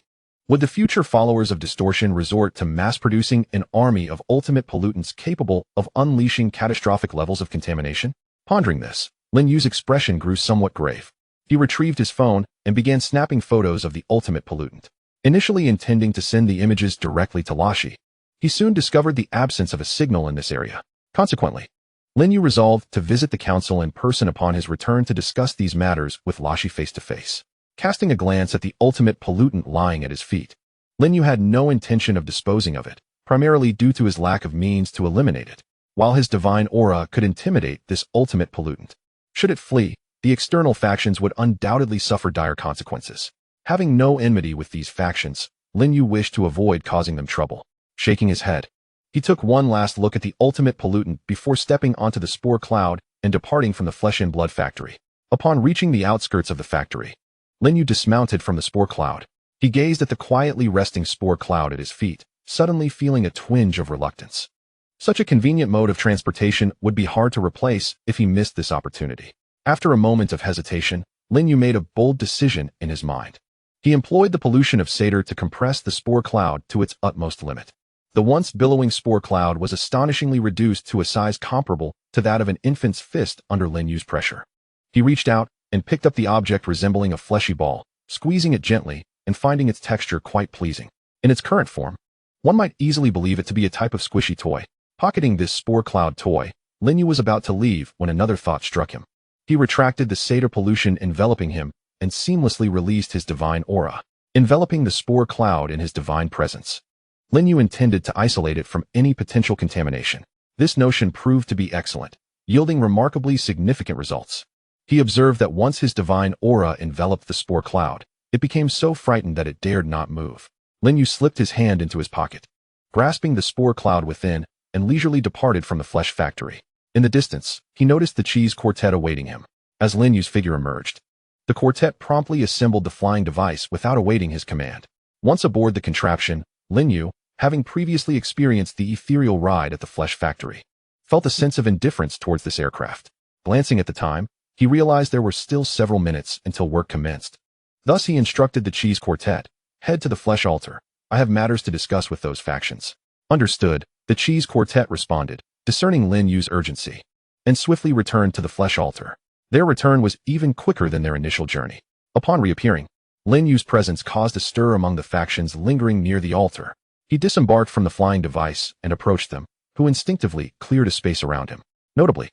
Would the future followers of distortion resort to mass-producing an army of ultimate pollutants capable of unleashing catastrophic levels of contamination? Pondering this, Lin Yu's expression grew somewhat grave. He retrieved his phone and began snapping photos of the ultimate pollutant. Initially intending to send the images directly to Lashi, he soon discovered the absence of a signal in this area. Consequently, Lin You resolved to visit the council in person upon his return to discuss these matters with Lashi face-to-face. Casting a glance at the ultimate pollutant lying at his feet, Lin You had no intention of disposing of it, primarily due to his lack of means to eliminate it, while his divine aura could intimidate this ultimate pollutant. Should it flee, the external factions would undoubtedly suffer dire consequences. Having no enmity with these factions, Lin You wished to avoid causing them trouble. Shaking his head, he took one last look at the ultimate pollutant before stepping onto the spore cloud and departing from the flesh and blood factory. Upon reaching the outskirts of the factory, Lin You dismounted from the spore cloud. He gazed at the quietly resting spore cloud at his feet, suddenly feeling a twinge of reluctance. Such a convenient mode of transportation would be hard to replace if he missed this opportunity. After a moment of hesitation, Lin You made a bold decision in his mind. He employed the pollution of Satyr to compress the spore cloud to its utmost limit. The once billowing spore cloud was astonishingly reduced to a size comparable to that of an infant's fist under Lin Yu's pressure. He reached out and picked up the object resembling a fleshy ball, squeezing it gently and finding its texture quite pleasing. In its current form, one might easily believe it to be a type of squishy toy. Pocketing this spore cloud toy, Lin You was about to leave when another thought struck him. He retracted the Satyr pollution enveloping him and seamlessly released his divine aura, enveloping the spore cloud in his divine presence. Lin You intended to isolate it from any potential contamination. This notion proved to be excellent, yielding remarkably significant results. He observed that once his divine aura enveloped the spore cloud, it became so frightened that it dared not move. Lin You slipped his hand into his pocket, grasping the spore cloud within, and leisurely departed from the flesh factory. In the distance, he noticed the cheese quartet awaiting him. As Lin Yu's figure emerged, the quartet promptly assembled the flying device without awaiting his command. Once aboard the contraption, Lin You, having previously experienced the ethereal ride at the flesh factory, felt a sense of indifference towards this aircraft. Glancing at the time, he realized there were still several minutes until work commenced. Thus he instructed the cheese quartet, "Head to the flesh altar. I have matters to discuss with those factions." Understood, the cheese quartet responded, discerning Lin Yu's urgency, and swiftly returned to the flesh altar. Their return was even quicker than their initial journey. Upon reappearing, Lin Yu's presence caused a stir among the factions lingering near the altar. He disembarked from the flying device and approached them, who instinctively cleared a space around him. Notably,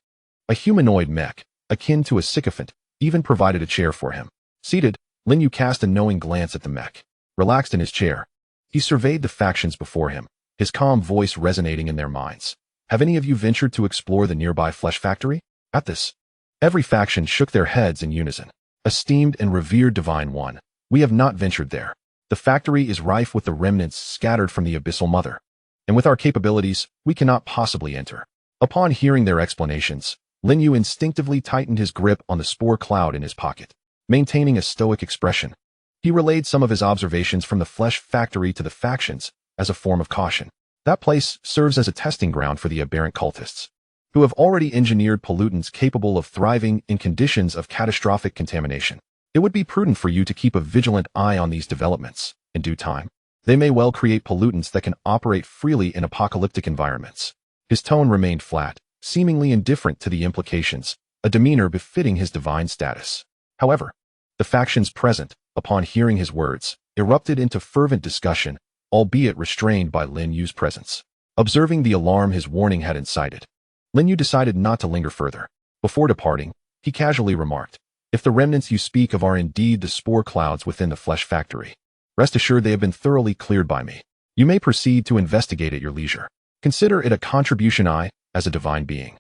a humanoid mech, akin to a sycophant, even provided a chair for him. Seated, Lin Yu cast a knowing glance at the mech. Relaxed in his chair, he surveyed the factions before him, his calm voice resonating in their minds. Have any of you ventured to explore the nearby flesh factory? At this, every faction shook their heads in unison. Esteemed and revered Divine One, we have not ventured there. The factory is rife with the remnants scattered from the Abyssal Mother, and with our capabilities, we cannot possibly enter. Upon hearing their explanations, Lin Yu instinctively tightened his grip on the spore cloud in his pocket. Maintaining a stoic expression, he relayed some of his observations from the flesh factory to the factions as a form of caution. That place serves as a testing ground for the aberrant cultists, who have already engineered pollutants capable of thriving in conditions of catastrophic contamination. It would be prudent for you to keep a vigilant eye on these developments. In due time, they may well create pollutants that can operate freely in apocalyptic environments. His tone remained flat, seemingly indifferent to the implications, a demeanor befitting his divine status. However, the factions present, upon hearing his words, erupted into fervent discussion, albeit restrained by Lin Yu's presence. Observing the alarm his warning had incited, Lin Yu decided not to linger further. Before departing, he casually remarked, "If the remnants you speak of are indeed the spore clouds within the flesh factory, rest assured they have been thoroughly cleared by me. You may proceed to investigate at your leisure. Consider it a contribution I, as a divine being,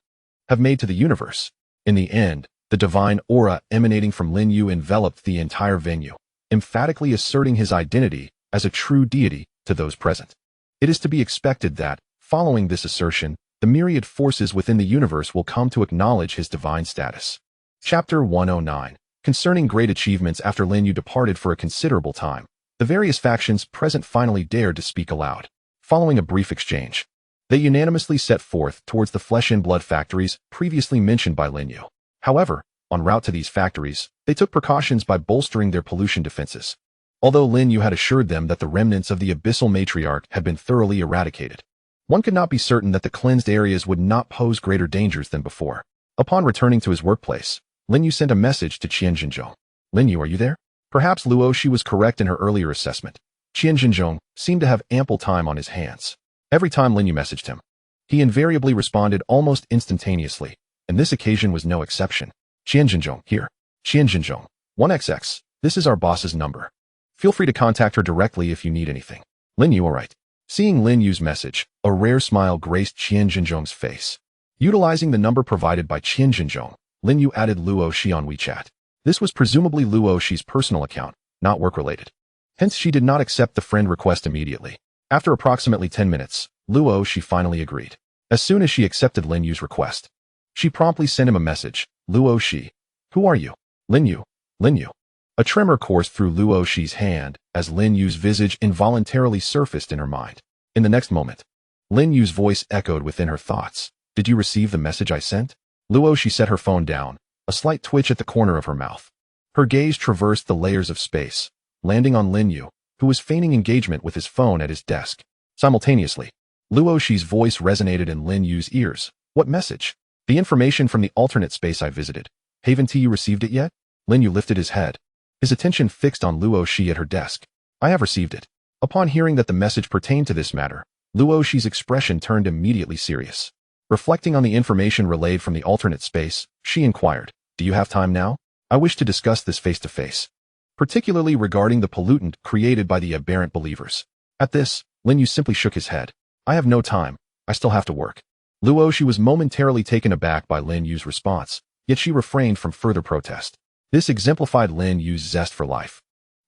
have made to the universe." In the end, the divine aura emanating from Lin Yu enveloped the entire venue, emphatically asserting his identity as a true deity to those present. It is to be expected that, following this assertion, the myriad forces within the universe will come to acknowledge his divine status. Chapter 109. Concerning great achievements. After Lin Yu departed for a considerable time, the various factions present finally dared to speak aloud. Following a brief exchange, they unanimously set forth towards the flesh and blood factories previously mentioned by Lin Yu. However, en route to these factories, they took precautions by bolstering their pollution defenses. Although Lin Yu had assured them that the remnants of the Abyssal Matriarch had been thoroughly eradicated, one could not be certain that the cleansed areas would not pose greater dangers than before. Upon returning to his workplace, Lin Yu sent a message to Qian Zhenzhong. "Lin Yu, are you there?" Perhaps Luo Shi was correct in her earlier assessment. Qian Zhenzhong seemed to have ample time on his hands. Every time Lin Yu messaged him, he invariably responded almost instantaneously, and this occasion was no exception. "Qian Zhenzhong, here. Qian Zhenzhong, 1XX, this is our boss's number. Feel free to contact her directly if you need anything. Lin Yu, alright." Seeing Lin Yu's message, a rare smile graced Qian Zhenzhong's face. Utilizing the number provided by Qian Zhenzhong, Lin Yu added Luo Shi on WeChat. This was presumably Luo Shi's personal account, not work-related. Hence she did not accept the friend request immediately. After approximately 10 minutes, Luo Shi finally agreed. As soon as she accepted Lin Yu's request, she promptly sent him a message. "Luo Shi, who are you?" "Lin Yu. Lin Yu." A tremor coursed through Luo Shi's hand as Lin Yu's visage involuntarily surfaced in her mind. In the next moment, Lin Yu's voice echoed within her thoughts. "Did you receive the message I sent?" Luo Shi set her phone down, a slight twitch at the corner of her mouth. Her gaze traversed the layers of space, landing on Lin Yu, who was feigning engagement with his phone at his desk. Simultaneously, Luo Shi's voice resonated in Lin Yu's ears. "What message?" "The information from the alternate space I visited. Haven't you received it yet?" Lin Yu lifted his head, his attention fixed on Luo Shi at her desk. "I have received it." Upon hearing that the message pertained to this matter, Luo Shi's expression turned immediately serious. Reflecting on the information relayed from the alternate space, she inquired, "Do you have time now? I wish to discuss this face-to-face, particularly regarding the pollutant created by the aberrant believers." At this, Lin Yu simply shook his head. "I have no time. I still have to work." Luo Shi was momentarily taken aback by Lin Yu's response, yet she refrained from further protest. This exemplified Lin Yu's zest for life,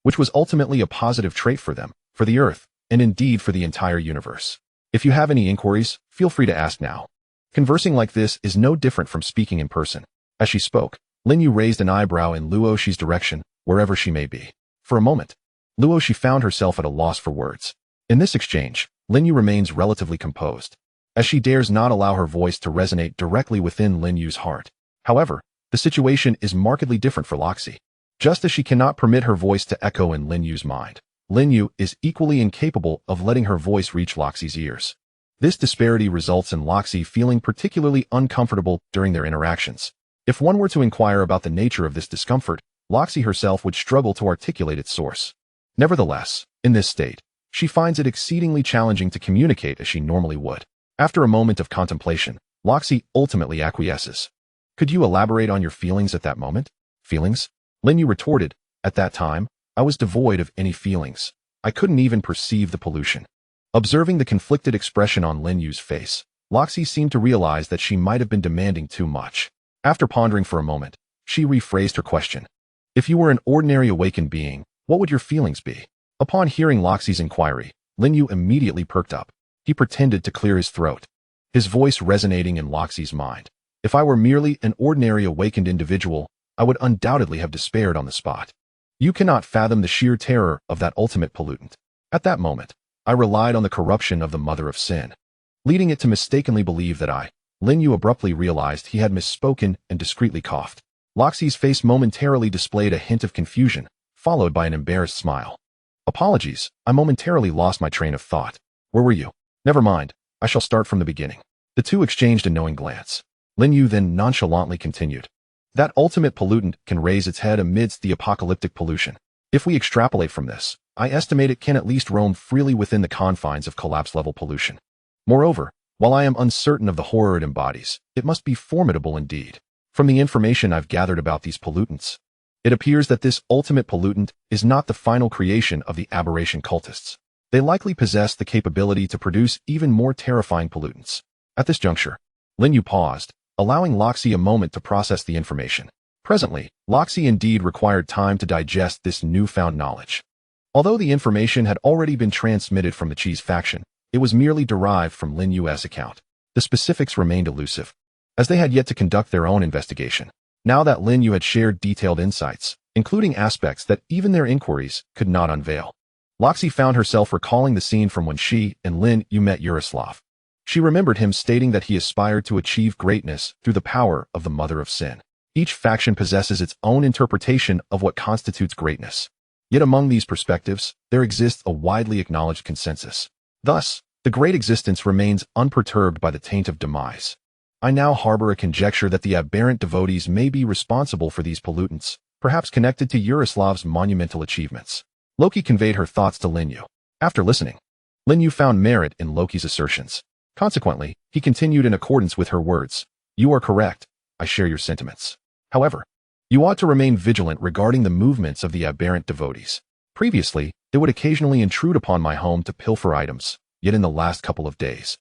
which was ultimately a positive trait for them, for the Earth, and indeed for the entire universe. If you have any inquiries, feel free to ask now. Conversing like this is no different from speaking in person. As she spoke, Lin Yu raised an eyebrow in Luo Shi's direction, wherever she may be. For a moment, Luo Shi found herself at a loss for words. In this exchange, Lin Yu remains relatively composed, as she dares not allow her voice to resonate directly within Lin Yu's heart. However, the situation is markedly different for Loxi. Just as she cannot permit her voice to echo in Lin Yu's mind, Lin Yu is equally incapable of letting her voice reach Loxi's ears. This disparity results in Loxi feeling particularly uncomfortable during their interactions. If one were to inquire about the nature of this discomfort, Loxi herself would struggle to articulate its source. Nevertheless, in this state, she finds it exceedingly challenging to communicate as she normally would. After a moment of contemplation, Loxi ultimately acquiesces. Could you elaborate on your feelings at that moment? Feelings? Lin You retorted. At that time, I was devoid of any feelings. I couldn't even perceive the pollution. Observing the conflicted expression on Lin Yu's face, Loxi seemed to realize that she might have been demanding too much. After pondering for a moment, she rephrased her question. If you were an ordinary awakened being, what would your feelings be? Upon hearing Loxi's inquiry, Lin You immediately perked up. He pretended to clear his throat, his voice resonating in Loxi's mind. If I were merely an ordinary awakened individual, I would undoubtedly have despaired on the spot. You cannot fathom the sheer terror of that ultimate pollutant. At that moment, I relied on the corruption of the mother of sin, leading it to mistakenly believe that Lin You abruptly realized he had misspoken and discreetly coughed. Loxi's face momentarily displayed a hint of confusion, followed by an embarrassed smile. Apologies, I momentarily lost my train of thought. Where were you? Never mind, I shall start from the beginning. The two exchanged a knowing glance. Lin You then nonchalantly continued. That ultimate pollutant can raise its head amidst the apocalyptic pollution. If we extrapolate from this, I estimate it can at least roam freely within the confines of collapse-level pollution. Moreover, while I am uncertain of the horror it embodies, it must be formidable indeed. From the information I've gathered about these pollutants, it appears that this ultimate pollutant is not the final creation of the aberration cultists. They likely possess the capability to produce even more terrifying pollutants. At this juncture, Lin You paused, allowing Loxi a moment to process the information. Presently, Loxi indeed required time to digest this newfound knowledge. Although the information had already been transmitted from the Cheese faction, it was merely derived from Lin Yu's account. The specifics remained elusive, as they had yet to conduct their own investigation. Now that Lin Yu had shared detailed insights, including aspects that even their inquiries could not unveil, Loxi found herself recalling the scene from when she and Lin Yu met Yaroslav. She remembered him stating that he aspired to achieve greatness through the power of the Mother of Sin. Each faction possesses its own interpretation of what constitutes greatness. Yet among these perspectives, there exists a widely acknowledged consensus. Thus, the great existence remains unperturbed by the taint of demise. I now harbor a conjecture that the aberrant devotees may be responsible for these pollutants, perhaps connected to Yaroslav's monumental achievements. Loki conveyed her thoughts to Lin Yu. After listening, Lin Yu found merit in Loki's assertions. Consequently, he continued in accordance with her words. You are correct. I share your sentiments. However, you ought to remain vigilant regarding the movements of the aberrant devotees. Previously, they would occasionally intrude upon my home to pilfer items, yet in the last couple of days,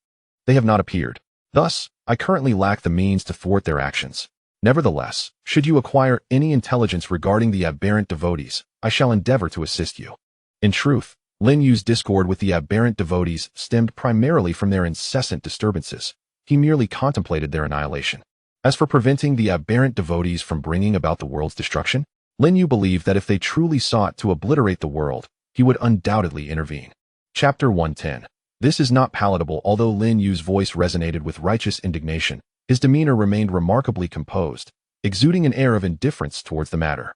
they have not appeared. Thus, I currently lack the means to thwart their actions. Nevertheless, should you acquire any intelligence regarding the aberrant devotees, I shall endeavor to assist you. In truth, Lin Yu's discord with the aberrant devotees stemmed primarily from their incessant disturbances. He merely contemplated their annihilation. As for preventing the aberrant devotees from bringing about the world's destruction, Lin Yu believed that if they truly sought to obliterate the world, he would undoubtedly intervene. Chapter 110. This is not palatable. Although Lin Yu's voice resonated with righteous indignation, his demeanor remained remarkably composed, exuding an air of indifference towards the matter.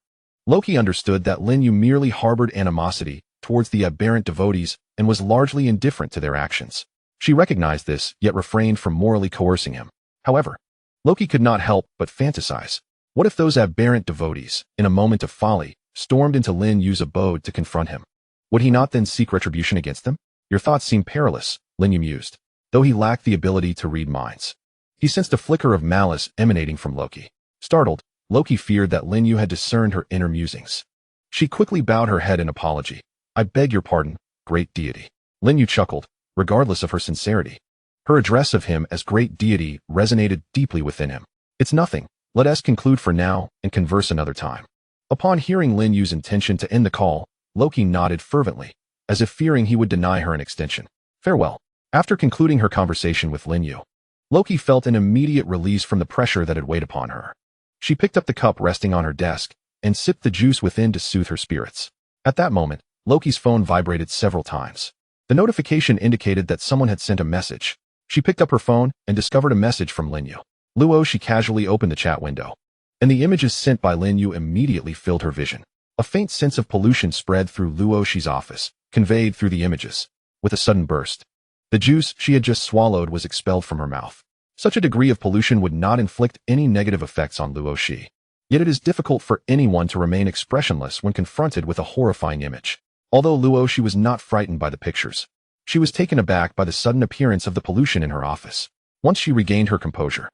Loki understood that Lin Yu merely harbored animosity towards the aberrant devotees and was largely indifferent to their actions. She recognized this, yet refrained from morally coercing him. However, Loki could not help but fantasize. What if those aberrant devotees, in a moment of folly, stormed into Lin Yu's abode to confront him? Would he not then seek retribution against them? Your thoughts seem perilous, Lin Yu mused, though he lacked the ability to read minds. He sensed a flicker of malice emanating from Loki. Startled, Loki feared that Lin Yu had discerned her inner musings. She quickly bowed her head in apology. I beg your pardon, great deity. Lin Yu chuckled, regardless of her sincerity. Her address of him as great deity resonated deeply within him. It's nothing. Let us conclude for now and converse another time. Upon hearing Lin Yu's intention to end the call, Loki nodded fervently, as if fearing he would deny her an extension. Farewell. After concluding her conversation with Lin Yu, Loki felt an immediate release from the pressure that had weighed upon her. She picked up the cup resting on her desk and sipped the juice within to soothe her spirits. At that moment, Loki's phone vibrated several times. The notification indicated that someone had sent a message. She picked up her phone and discovered a message from Lin Yu. Luo. She casually opened the chat window, and the images sent by Lin Yu immediately filled her vision. A faint sense of pollution spread through Luoxi's office, conveyed through the images. With a sudden burst, the juice she had just swallowed was expelled from her mouth. Such a degree of pollution would not inflict any negative effects on Luoxi. Yet it is difficult for anyone to remain expressionless when confronted with a horrifying image. Although Luoxi was not frightened by the pictures, she was taken aback by the sudden appearance of the pollution in her office. Once she regained her composure,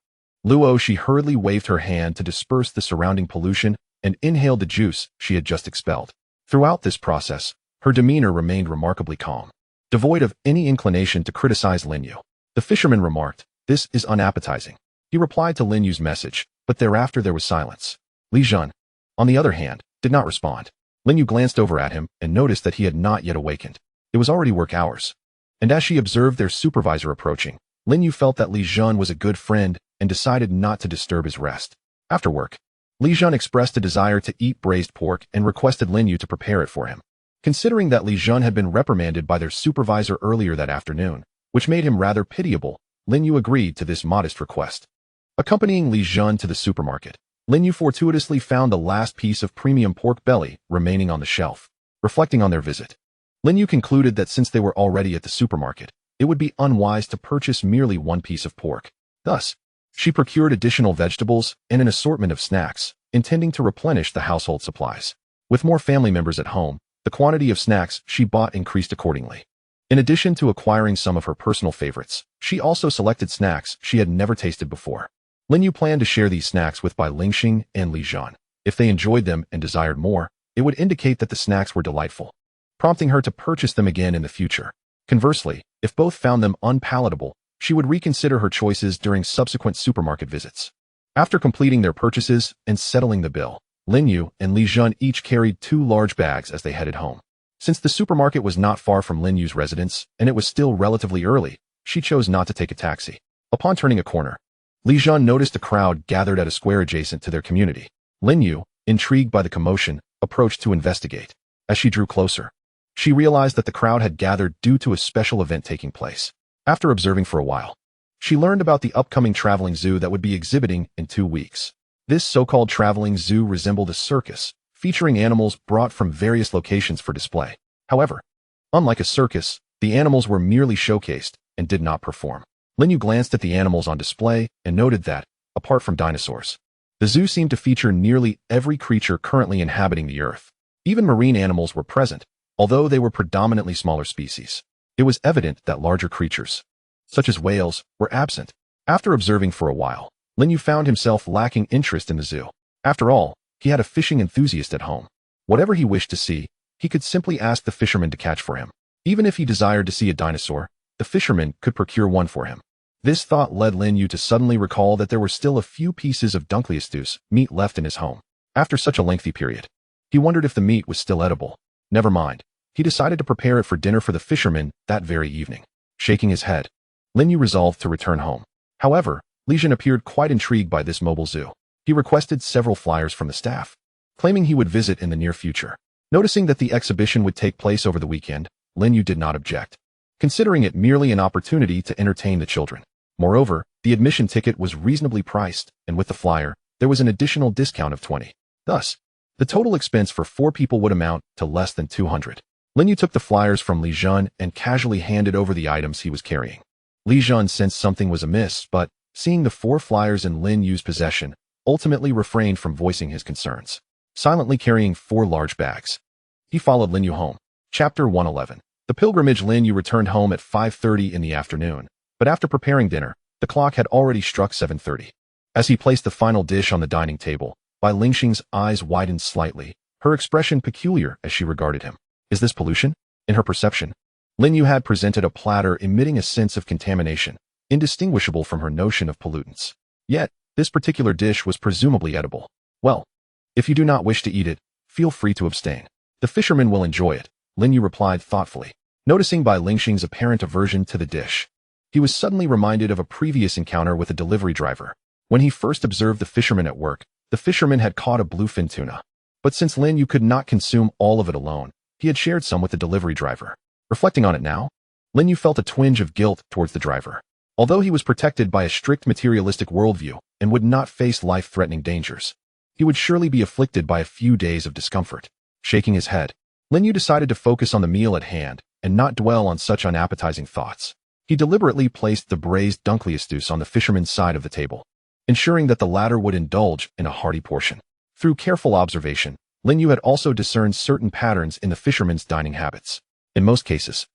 Luo, she hurriedly waved her hand to disperse the surrounding pollution and inhaled the juice she had just expelled. Throughout this process, her demeanor remained remarkably calm, devoid of any inclination to criticize Lin You. The fisherman remarked, "This is unappetizing." He replied to Lin Yu's message, but thereafter there was silence. Li Jun, on the other hand, did not respond. Lin Yu glanced over at him and noticed that he had not yet awakened. It was already work hours. And as she observed their supervisor approaching, Lin Yu felt that Li Jun was a good friend and decided not to disturb his rest. After work, Li Jun expressed a desire to eat braised pork and requested Lin Yu to prepare it for him. Considering that Li Jun had been reprimanded by their supervisor earlier that afternoon, which made him rather pitiable, Lin Yu agreed to this modest request. Accompanying Li Jun to the supermarket, Lin Yu fortuitously found the last piece of premium pork belly remaining on the shelf. Reflecting on their visit, Lin Yu concluded that since they were already at the supermarket, it would be unwise to purchase merely one piece of pork. Thus, she procured additional vegetables and an assortment of snacks, intending to replenish the household supplies. With more family members at home, the quantity of snacks she bought increased accordingly. In addition to acquiring some of her personal favorites, she also selected snacks she had never tasted before. Lin Yu planned to share these snacks with Bai Lingxing and Li Jun. If they enjoyed them and desired more, it would indicate that the snacks were delightful, prompting her to purchase them again in the future. Conversely, if both found them unpalatable, she would reconsider her choices during subsequent supermarket visits. After completing their purchases and settling the bill, Lin Yu and Li Jun each carried 2 large bags as they headed home. Since the supermarket was not far from Lin Yu's residence and it was still relatively early, she chose not to take a taxi. Upon turning a corner, Li Jun noticed a crowd gathered at a square adjacent to their community. Lin Yu, intrigued by the commotion, approached to investigate. As she drew closer, she realized that the crowd had gathered due to a special event taking place. After observing for a while, she learned about the upcoming traveling zoo that would be exhibiting in 2 weeks. This so-called traveling zoo resembled a circus, featuring animals brought from various locations for display. However, unlike a circus, the animals were merely showcased and did not perform. Lin Yu glanced at the animals on display and noted that, apart from dinosaurs, the zoo seemed to feature nearly every creature currently inhabiting the Earth. Even marine animals were present, although they were predominantly smaller species. It was evident that larger creatures, such as whales, were absent. After observing for a while, Lin Yu found himself lacking interest in the zoo. After all, he had a fishing enthusiast at home. Whatever he wished to see, he could simply ask the fisherman to catch for him. Even if he desired to see a dinosaur, the fisherman could procure one for him. This thought led Lin Yu to suddenly recall that there were still a few pieces of dunkleosteus meat left in his home. After such a lengthy period, he wondered if the meat was still edible. Never mind. He decided to prepare it for dinner for the fisherman that very evening. Shaking his head, Lin Yu resolved to return home. However, Li Jun appeared quite intrigued by this mobile zoo. He requested several flyers from the staff, claiming he would visit in the near future. Noticing that the exhibition would take place over the weekend, Lin Yu did not object, considering it merely an opportunity to entertain the children. Moreover, the admission ticket was reasonably priced, and with the flyer, there was an additional discount of 20. Thus, the total expense for 4 people would amount to less than 200. Lin Yu took the flyers from Li Jun and casually handed over the items he was carrying. Li Jun sensed something was amiss, but, seeing the 4 flyers in Lin Yu's possession, ultimately refrained from voicing his concerns. Silently carrying 4 large bags, he followed Lin Yu home. Chapter 111. The pilgrimage. Lin Yu returned home at 5:30 in the afternoon, but after preparing dinner, the clock had already struck 7:30. As he placed the final dish on the dining table, Bai Lingxing's eyes widened slightly, her expression peculiar as she regarded him. Is this pollution? In her perception, Lin Yu had presented a platter emitting a sense of contamination, indistinguishable from her notion of pollutants. Yet, this particular dish was presumably edible. Well, if you do not wish to eat it, feel free to abstain. The fisherman will enjoy it, Lin Yu replied thoughtfully. Noticing Bai Lingxing's apparent aversion to the dish, he was suddenly reminded of a previous encounter with a delivery driver. When he first observed the fisherman at work, the fisherman had caught a bluefin tuna. But since Lin Yu could not consume all of it alone, he had shared some with the delivery driver. Reflecting on it now, Lin Yu felt a twinge of guilt towards the driver. Although he was protected by a strict materialistic worldview and would not face life-threatening dangers, he would surely be afflicted by a few days of discomfort. Shaking his head, Lin Yu decided to focus on the meal at hand and not dwell on such unappetizing thoughts. He deliberately placed the braised dunkleosteus on the fisherman's side of the table, ensuring that the latter would indulge in a hearty portion. Through careful observation, Lin Yu had also discerned certain patterns in the fisherman's dining habits. In most cases,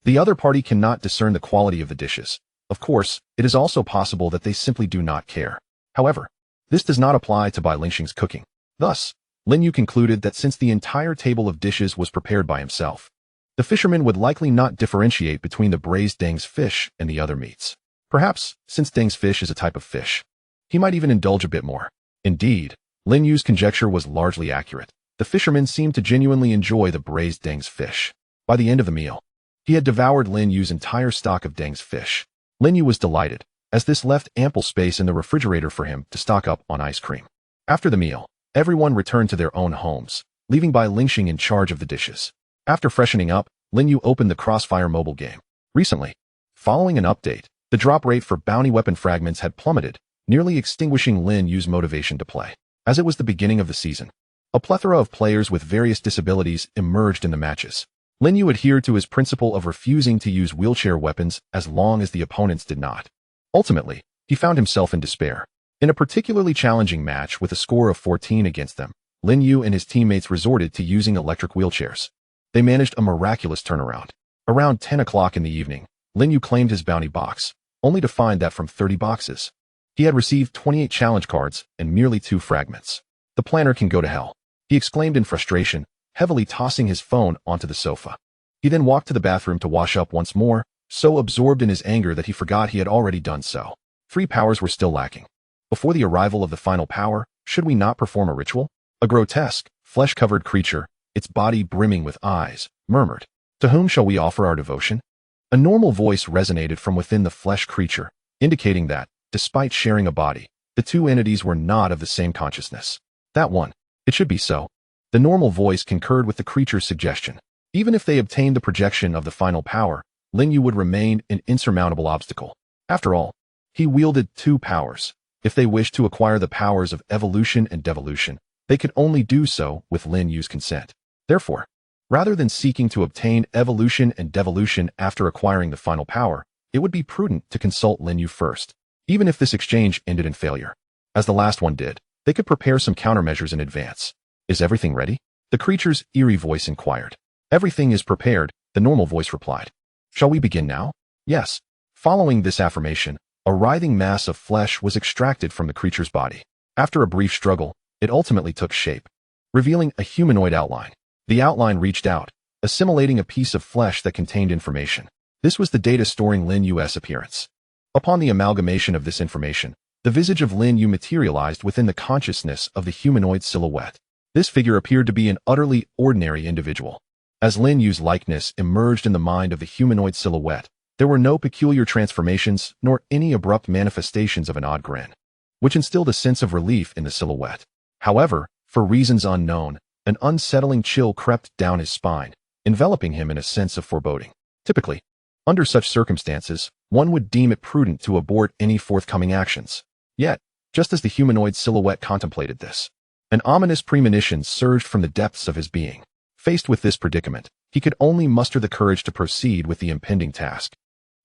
the other party cannot discern the quality of the dishes. Of course, it is also possible that they simply do not care. However, this does not apply to Bai Lingxing's cooking. Thus, Lin You concluded that since the entire table of dishes was prepared by himself, the fisherman would likely not differentiate between the braised Deng's fish and the other meats. Perhaps, since Deng's fish is a type of fish, he might even indulge a bit more. Indeed, Lin Yu's conjecture was largely accurate. The fisherman seemed to genuinely enjoy the braised Deng's fish. By the end of the meal, he had devoured Lin Yu's entire stock of Deng's fish. Lin Yu was delighted, as this left ample space in the refrigerator for him to stock up on ice cream. After the meal, everyone returned to their own homes, leaving Bai Lingxing in charge of the dishes. After freshening up, Lin Yu opened the Crossfire mobile game. Recently, following an update, the drop rate for bounty weapon fragments had plummeted, nearly extinguishing Lin Yu's motivation to play. As it was the beginning of the season, a plethora of players with various disabilities emerged in the matches. Lin Yu adhered to his principle of refusing to use wheelchair weapons as long as the opponents did not. Ultimately, he found himself in despair. In a particularly challenging match with a score of 14 against them, Lin Yu and his teammates resorted to using electric wheelchairs. They managed a miraculous turnaround. Around 10 o'clock in the evening, Lin Yu claimed his bounty box, only to find that from 30 boxes, he had received 28 challenge cards and merely 2 fragments. The planner can go to hell, he exclaimed in frustration, heavily tossing his phone onto the sofa. He then walked to the bathroom to wash up once more, so absorbed in his anger that he forgot he had already done so. 3 powers were still lacking. Before the arrival of the final power, should we not perform a ritual? A grotesque, flesh-covered creature, its body brimming with eyes, murmured, "To whom shall we offer our devotion?" A normal voice resonated from within the flesh creature, indicating that, despite sharing a body, the 2 entities were not of the same consciousness. That one, it should be so. The normal voice concurred with the creature's suggestion. Even if they obtained the projection of the final power, Lin Yu would remain an insurmountable obstacle. After all, he wielded 2 powers. If they wished to acquire the powers of evolution and devolution, they could only do so with Lin Yu's consent. Therefore, rather than seeking to obtain evolution and devolution after acquiring the final power, it would be prudent to consult Lin Yu first. Even if this exchange ended in failure, as the last one did, they could prepare some countermeasures in advance. Is everything ready? The creature's eerie voice inquired. Everything is prepared, the normal voice replied. Shall we begin now? Yes. Following this affirmation, a writhing mass of flesh was extracted from the creature's body. After a brief struggle, it ultimately took shape, revealing a humanoid outline. The outline reached out, assimilating a piece of flesh that contained information. This was the data storing Lin Yu's appearance. Upon the amalgamation of this information, the visage of Lin Yu materialized within the consciousness of the humanoid silhouette. This figure appeared to be an utterly ordinary individual. As Lin Yu's likeness emerged in the mind of the humanoid silhouette, there were no peculiar transformations nor any abrupt manifestations of an odd grin, which instilled a sense of relief in the silhouette. However, for reasons unknown, an unsettling chill crept down his spine, enveloping him in a sense of foreboding. Typically, under such circumstances, one would deem it prudent to abort any forthcoming actions. Yet, just as the humanoid silhouette contemplated this, an ominous premonition surged from the depths of his being. Faced with this predicament, he could only muster the courage to proceed with the impending task.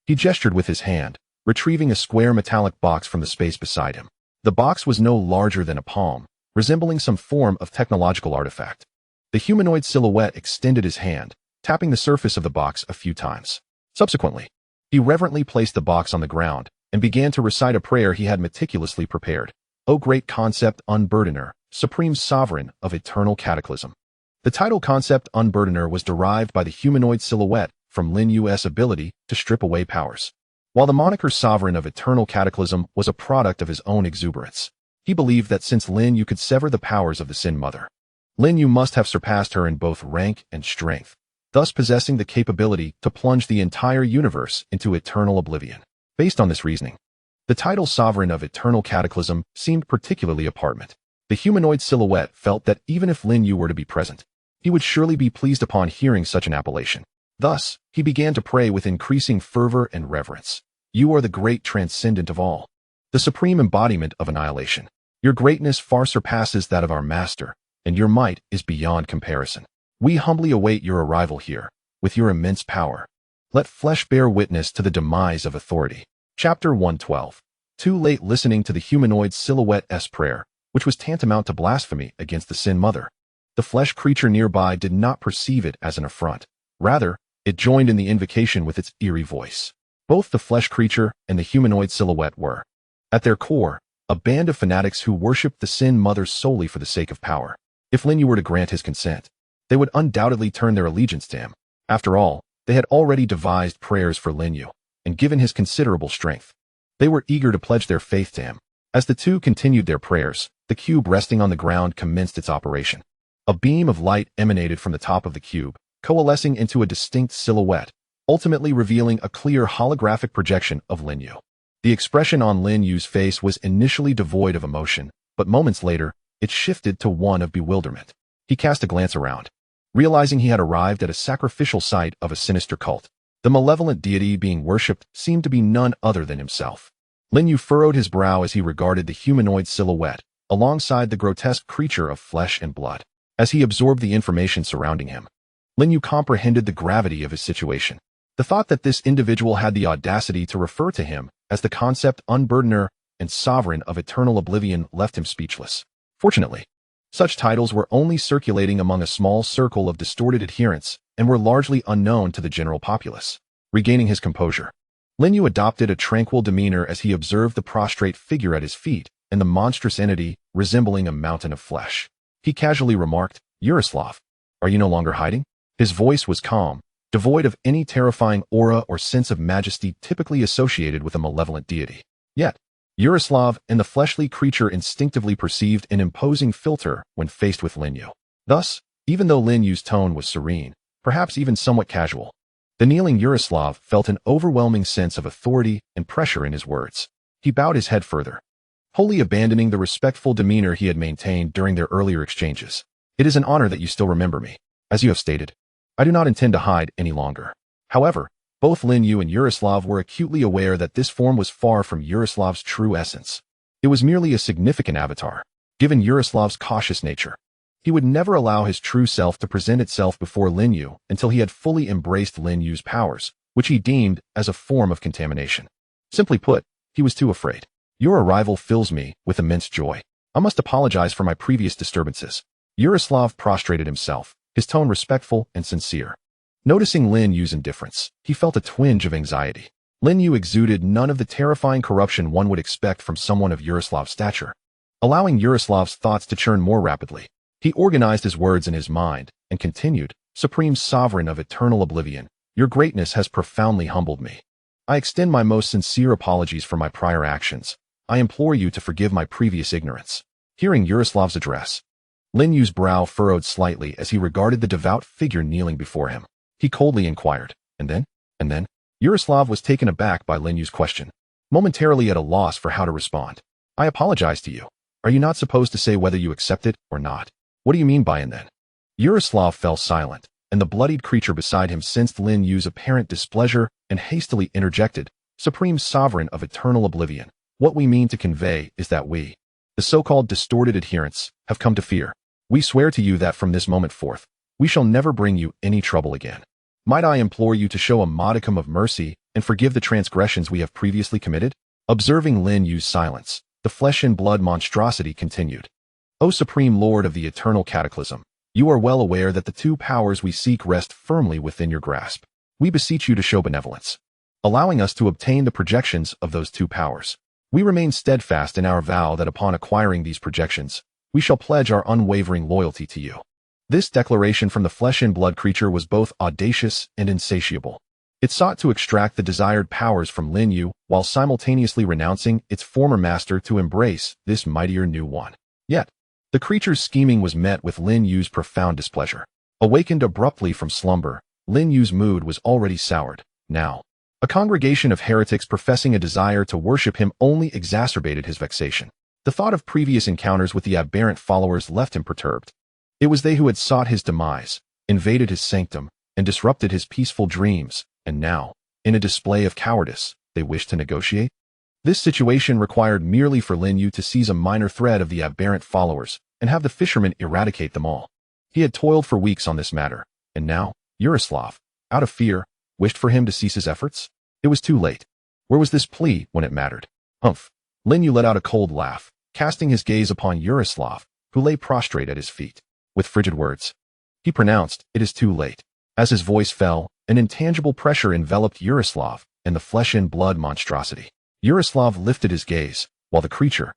He gestured with his hand, retrieving a square metallic box from the space beside him. The box was no larger than a palm, resembling some form of technological artifact. The humanoid silhouette extended his hand, tapping the surface of the box a few times. Subsequently, he reverently placed the box on the ground and began to recite a prayer he had meticulously prepared. O great concept unburdener, supreme sovereign of eternal cataclysm. The title concept unburdener was derived by the humanoid silhouette from Lin Yu's ability to strip away powers, while the moniker sovereign of eternal cataclysm was a product of his own exuberance. He believed that since Lin Yu could sever the powers of the Sin Mother, Lin Yu must have surpassed her in both rank and strength, thus possessing the capability to plunge the entire universe into eternal oblivion. Based on this reasoning, the title Sovereign of Eternal Cataclysm seemed particularly appropriate. The humanoid silhouette felt that even if Lin Yu were to be present, he would surely be pleased upon hearing such an appellation. Thus, he began to pray with increasing fervor and reverence. You are the great transcendent of all, the supreme embodiment of annihilation. Your greatness far surpasses that of our master, and your might is beyond comparison. We humbly await your arrival here, with your immense power. Let flesh bear witness to the demise of authority. Chapter 112. Too late listening to the humanoid silhouette's prayer, which was tantamount to blasphemy against the Sin Mother. The flesh creature nearby did not perceive it as an affront. Rather, it joined in the invocation with its eerie voice. Both the flesh creature and the humanoid silhouette were, at their core, a band of fanatics who worshipped the Sin Mother solely for the sake of power. If Lin You were to grant his consent, they would undoubtedly turn their allegiance to him. After all, they had already devised prayers for Lin You, and given his considerable strength. They were eager to pledge their faith to him. As the two continued their prayers, the cube resting on the ground commenced its operation. A beam of light emanated from the top of the cube, coalescing into a distinct silhouette, ultimately revealing a clear holographic projection of Lin You. The expression on Lin Yu's face was initially devoid of emotion, but moments later, it shifted to one of bewilderment. He cast a glance around, realizing he had arrived at a sacrificial site of a sinister cult. The malevolent deity being worshipped seemed to be none other than himself. Lin You furrowed his brow as he regarded the humanoid silhouette, alongside the grotesque creature of flesh and blood. As he absorbed the information surrounding him, Lin You comprehended the gravity of his situation. The thought that this individual had the audacity to refer to him as the concept unburdener and sovereign of eternal oblivion left him speechless. Fortunately, such titles were only circulating among a small circle of distorted adherents and were largely unknown to the general populace. Regaining his composure, Lin You adopted a tranquil demeanor as he observed the prostrate figure at his feet and the monstrous entity resembling a mountain of flesh. He casually remarked, "Yaroslav, are you no longer hiding?" His voice was calm, devoid of any terrifying aura or sense of majesty typically associated with a malevolent deity. Yet, Yaroslav and the fleshly creature instinctively perceived an imposing filter when faced with Lin You. Thus, even though Lin Yu's tone was serene, perhaps even somewhat casual, the kneeling Yaroslav felt an overwhelming sense of authority and pressure in his words. He bowed his head further, wholly abandoning the respectful demeanor he had maintained during their earlier exchanges. "It is an honor that you still remember me. As you have stated, I do not intend to hide any longer." However, both Lin You and Yaroslav were acutely aware that this form was far from Yaroslav's true essence. It was merely a significant avatar. Given Yaroslav's cautious nature, he would never allow his true self to present itself before Lin You until he had fully embraced Lin Yu's powers, which he deemed as a form of contamination. Simply put, he was too afraid. "Your arrival fills me with immense joy. I must apologize for my previous disturbances." Yaroslav prostrated himself, his tone respectful and sincere. Noticing Lin Yu's indifference, he felt a twinge of anxiety. Lin You exuded none of the terrifying corruption one would expect from someone of Yaroslav's stature. Allowing Yaroslav's thoughts to churn more rapidly, he organized his words in his mind and continued, "Supreme Sovereign of eternal oblivion, your greatness has profoundly humbled me. I extend my most sincere apologies for my prior actions. I implore you to forgive my previous ignorance." Hearing Yaroslav's address, Lin Yu's brow furrowed slightly as he regarded the devout figure kneeling before him. He coldly inquired, "And then?" "And then?" Yaroslav was taken aback by Lin Yu's question, momentarily at a loss for how to respond. "I apologize to you. Are you not supposed to say whether you accept it or not? What do you mean by and then?" Yaroslav fell silent, and the bloodied creature beside him sensed Lin Yu's apparent displeasure and hastily interjected, "Supreme Sovereign of eternal oblivion, what we mean to convey is that we, the so-called distorted adherents, have come to fear. We swear to you that from this moment forth, we shall never bring you any trouble again. Might I implore you to show a modicum of mercy and forgive the transgressions we have previously committed?" Observing Lin Yu's silence, the flesh and blood monstrosity continued. "O Supreme Lord of the eternal cataclysm, you are well aware that the two powers we seek rest firmly within your grasp. We beseech you to show benevolence, allowing us to obtain the projections of those two powers. We remain steadfast in our vow that upon acquiring these projections, we shall pledge our unwavering loyalty to you." This declaration from the flesh and blood creature was both audacious and insatiable. It sought to extract the desired powers from Lin You while simultaneously renouncing its former master to embrace this mightier new one. Yet, the creature's scheming was met with Lin Yu's profound displeasure. Awakened abruptly from slumber, Lin Yu's mood was already soured. Now, a congregation of heretics professing a desire to worship him only exacerbated his vexation. The thought of previous encounters with the aberrant followers left him perturbed. It was they who had sought his demise, invaded his sanctum, and disrupted his peaceful dreams, and now, in a display of cowardice, they wished to negotiate? This situation required merely for Lin You to seize a minor thread of the aberrant followers and have the fisherman eradicate them all. He had toiled for weeks on this matter, and now, Yaroslav, out of fear, wished for him to cease his efforts? It was too late. Where was this plea when it mattered? Humph. Lin You let out a cold laugh, casting his gaze upon Yaroslav, who lay prostrate at his feet. With frigid words, he pronounced, "It is too late." As his voice fell, an intangible pressure enveloped Yaroslav and the flesh and blood monstrosity. Yaroslav lifted his gaze, while the creature,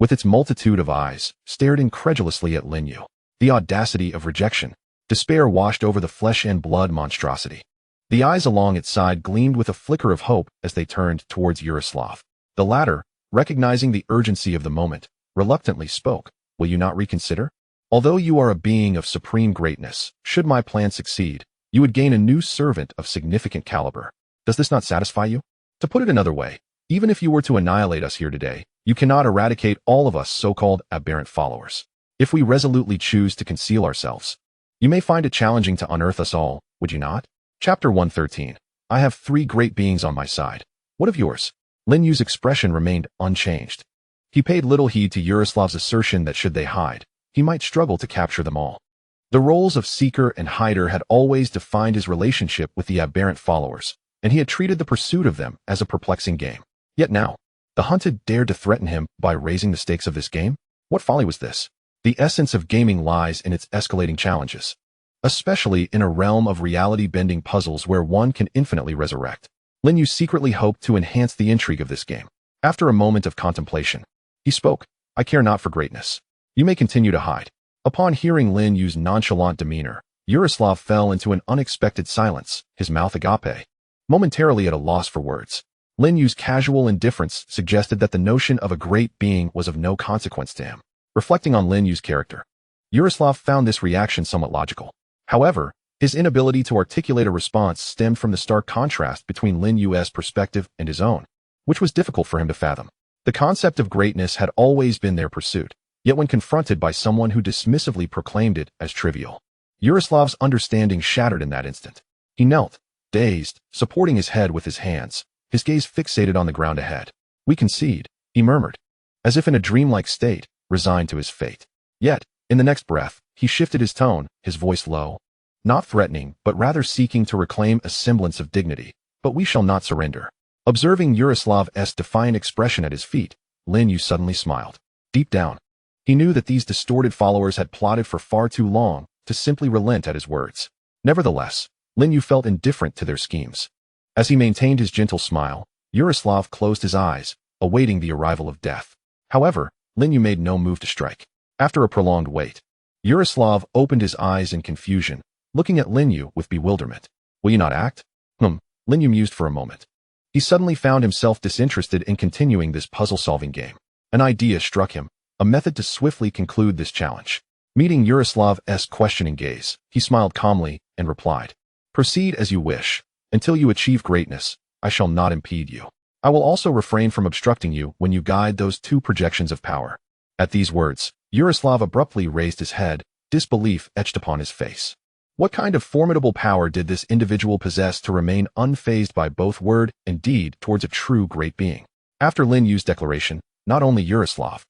with its multitude of eyes, stared incredulously at Lin You. The audacity of rejection. Despair washed over the flesh and blood monstrosity. The eyes along its side gleamed with a flicker of hope as they turned towards Yaroslav. The latter, recognizing the urgency of the moment, reluctantly spoke. Will you not reconsider? Although you are a being of supreme greatness, should my plan succeed, you would gain a new servant of significant caliber. Does this not satisfy you? To put it another way, even if you were to annihilate us here today, you cannot eradicate all of us so-called aberrant followers. If we resolutely choose to conceal ourselves, you may find it challenging to unearth us all, would you not? Chapter 113. I have 3 great beings on my side. What of yours? Lin Yu's expression remained unchanged. He paid little heed to Yaroslav's assertion that should they hide, he might struggle to capture them all. The roles of seeker and hider had always defined his relationship with the aberrant followers, and he had treated the pursuit of them as a perplexing game. Yet now, the hunted dared to threaten him by raising the stakes of this game? What folly was this? The essence of gaming lies in its escalating challenges, especially in a realm of reality-bending puzzles where one can infinitely resurrect. Lin You secretly hoped to enhance the intrigue of this game. After a moment of contemplation, he spoke. I care not for greatness. You may continue to hide. Upon hearing Lin Yu's nonchalant demeanor, Yaroslav fell into an unexpected silence, his mouth agape, momentarily at a loss for words. Lin Yu's casual indifference suggested that the notion of a great being was of no consequence to him. Reflecting on Lin Yu's character, Yaroslav found this reaction somewhat logical. However, his inability to articulate a response stemmed from the stark contrast between Lin Yu's perspective and his own, which was difficult for him to fathom. The concept of greatness had always been their pursuit, yet when confronted by someone who dismissively proclaimed it as trivial, Yaroslav's understanding shattered in that instant. He knelt, dazed, supporting his head with his hands, his gaze fixated on the ground ahead. We concede, he murmured, as if in a dreamlike state, resigned to his fate. Yet, in the next breath, he shifted his tone, his voice low, not threatening, but rather seeking to reclaim a semblance of dignity. But we shall not surrender. Observing Yaroslav's defiant expression at his feet, Lin You suddenly smiled. Deep down, he knew that these distorted followers had plotted for far too long to simply relent at his words. Nevertheless, Lin You felt indifferent to their schemes. As he maintained his gentle smile, Yaroslav closed his eyes, awaiting the arrival of death. However, Lin You made no move to strike. After a prolonged wait, Yaroslav opened his eyes in confusion, looking at Lin You with bewilderment. Will you not act? Lin You mused for a moment. He suddenly found himself disinterested in continuing this puzzle-solving game. An idea struck him, a method to swiftly conclude this challenge. Meeting Yaroslav's questioning gaze, he smiled calmly and replied, Proceed as you wish. Until you achieve greatness, I shall not impede you. I will also refrain from obstructing you when you guide those 2 projections of power. At these words, Yaroslav abruptly raised his head, disbelief etched upon his face. What kind of formidable power did this individual possess to remain unfazed by both word and deed towards a true great being? After Lin Yu's declaration, not only Yaroslav,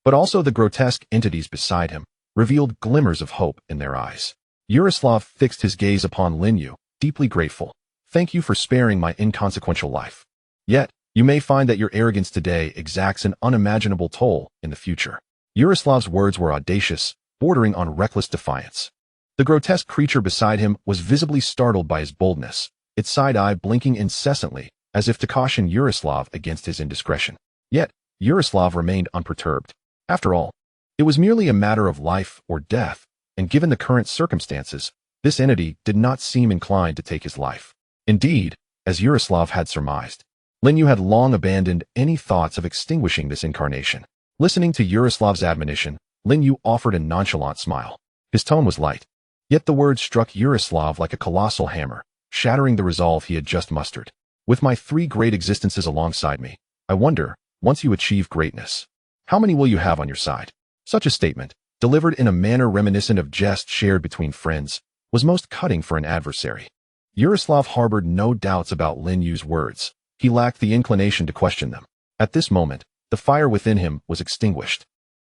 but also the grotesque entities beside him, revealed glimmers of hope in their eyes. Yaroslav fixed his gaze upon Lin You, deeply grateful. Thank you for sparing my inconsequential life. Yet, you may find that your arrogance today exacts an unimaginable toll in the future. Yaroslav's words were audacious, bordering on reckless defiance. The grotesque creature beside him was visibly startled by his boldness, its side eye blinking incessantly, as if to caution Yaroslav against his indiscretion. Yet, Yaroslav remained unperturbed. After all, it was merely a matter of life or death, and given the current circumstances, this entity did not seem inclined to take his life. Indeed, as Yaroslav had surmised, Lin You had long abandoned any thoughts of extinguishing this incarnation. Listening to Yaroslav's admonition, Lin You offered a nonchalant smile. His tone was light, yet the words struck Yaroslav like a colossal hammer, shattering the resolve he had just mustered. With my 3 great existences alongside me, I wonder, once you achieve greatness, how many will you have on your side? Such a statement, delivered in a manner reminiscent of jest shared between friends, was most cutting for an adversary. Yaroslav harbored no doubts about Lin Yu's words. He lacked the inclination to question them. At this moment, the fire within him was extinguished.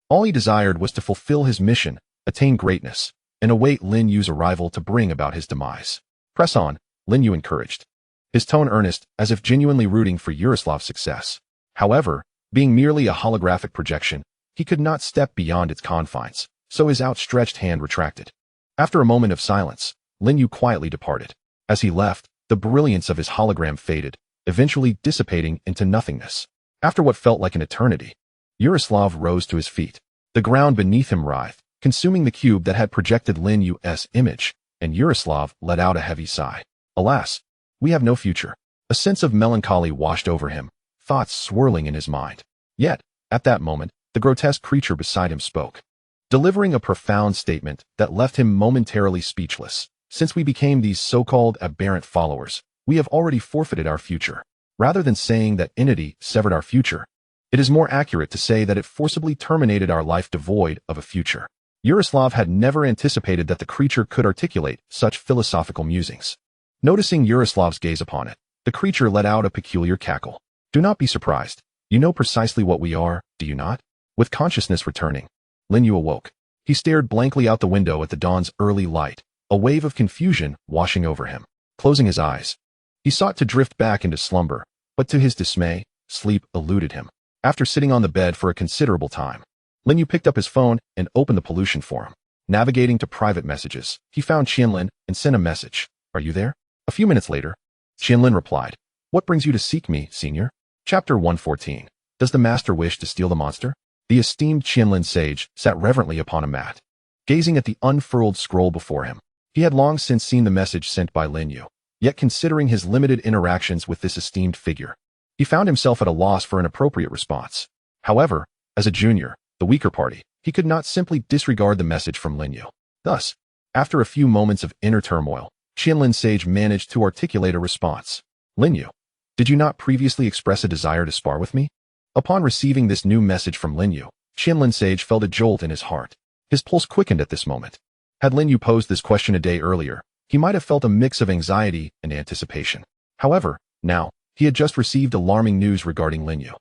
All he desired was to fulfill his mission, attain greatness, and await Lin Yu's arrival to bring about his demise. Press on, Lin Yu encouraged, his tone earnest, as if genuinely rooting for Yaroslav's success. However, being merely a holographic projection, he could not step beyond its confines, so his outstretched hand retracted. After a moment of silence, Lin Yu quietly departed. As he left, the brilliance of his hologram faded, eventually dissipating into nothingness. After what felt like an eternity, Yaroslav rose to his feet. The ground beneath him writhed, consuming the cube that had projected Lin Yu's image, and Yaroslav let out a heavy sigh. Alas, we have no future. A sense of melancholy washed over him, thoughts swirling in his mind. Yet, at that moment, the grotesque creature beside him spoke, delivering a profound statement that left him momentarily speechless. Since we became these so-called aberrant followers, we have already forfeited our future. Rather than saying that entity severed our future, it is more accurate to say that it forcibly terminated our life devoid of a future. Yaroslav had never anticipated that the creature could articulate such philosophical musings. Noticing Yaroslav's gaze upon it, the creature let out a peculiar cackle. Do not be surprised. You know precisely what we are, do you not? With consciousness returning, Lin You awoke. He stared blankly out the window at the dawn's early light, a wave of confusion washing over him. Closing his eyes, he sought to drift back into slumber, but to his dismay, sleep eluded him. After sitting on the bed for a considerable time, Lin You picked up his phone and opened the pollution forum. Navigating to private messages, he found Qianlin and sent a message. Are you there? A few minutes later, Qianlin replied, What brings you to seek me, senior? Chapter 114. Does the master wish to steal the monster? The esteemed Qianlin sage sat reverently upon a mat, gazing at the unfurled scroll before him. He had long since seen the message sent by Lin You, yet considering his limited interactions with this esteemed figure, he found himself at a loss for an appropriate response. However, as a junior, the weaker party, he could not simply disregard the message from Lin You. Thus, after a few moments of inner turmoil, Qianlin sage managed to articulate a response. Lin You, did you not previously express a desire to spar with me? Upon receiving this new message from Lin You, Qianlin sage felt a jolt in his heart. His pulse quickened at this moment. Had Lin You posed this question a day earlier, he might have felt a mix of anxiety and anticipation. However, now, he had just received alarming news regarding Lin You.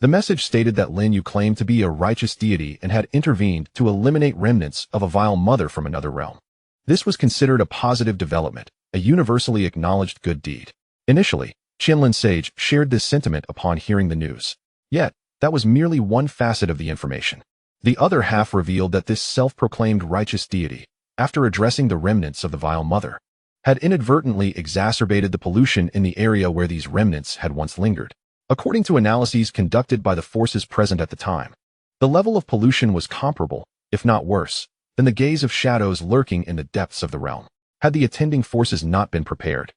The message stated that Lin You claimed to be a righteous deity and had intervened to eliminate remnants of a vile mother from another realm. This was considered a positive development, a universally acknowledged good deed. Initially, Qianlin sage shared this sentiment upon hearing the news. Yet, that was merely one facet of the information. The other half revealed that this self-proclaimed righteous deity, after addressing the remnants of the vile mother, had inadvertently exacerbated the pollution in the area where these remnants had once lingered. According to analyses conducted by the forces present at the time, the level of pollution was comparable, if not worse, than the gaze of shadows lurking in the depths of the realm. Had the attending forces not been prepared,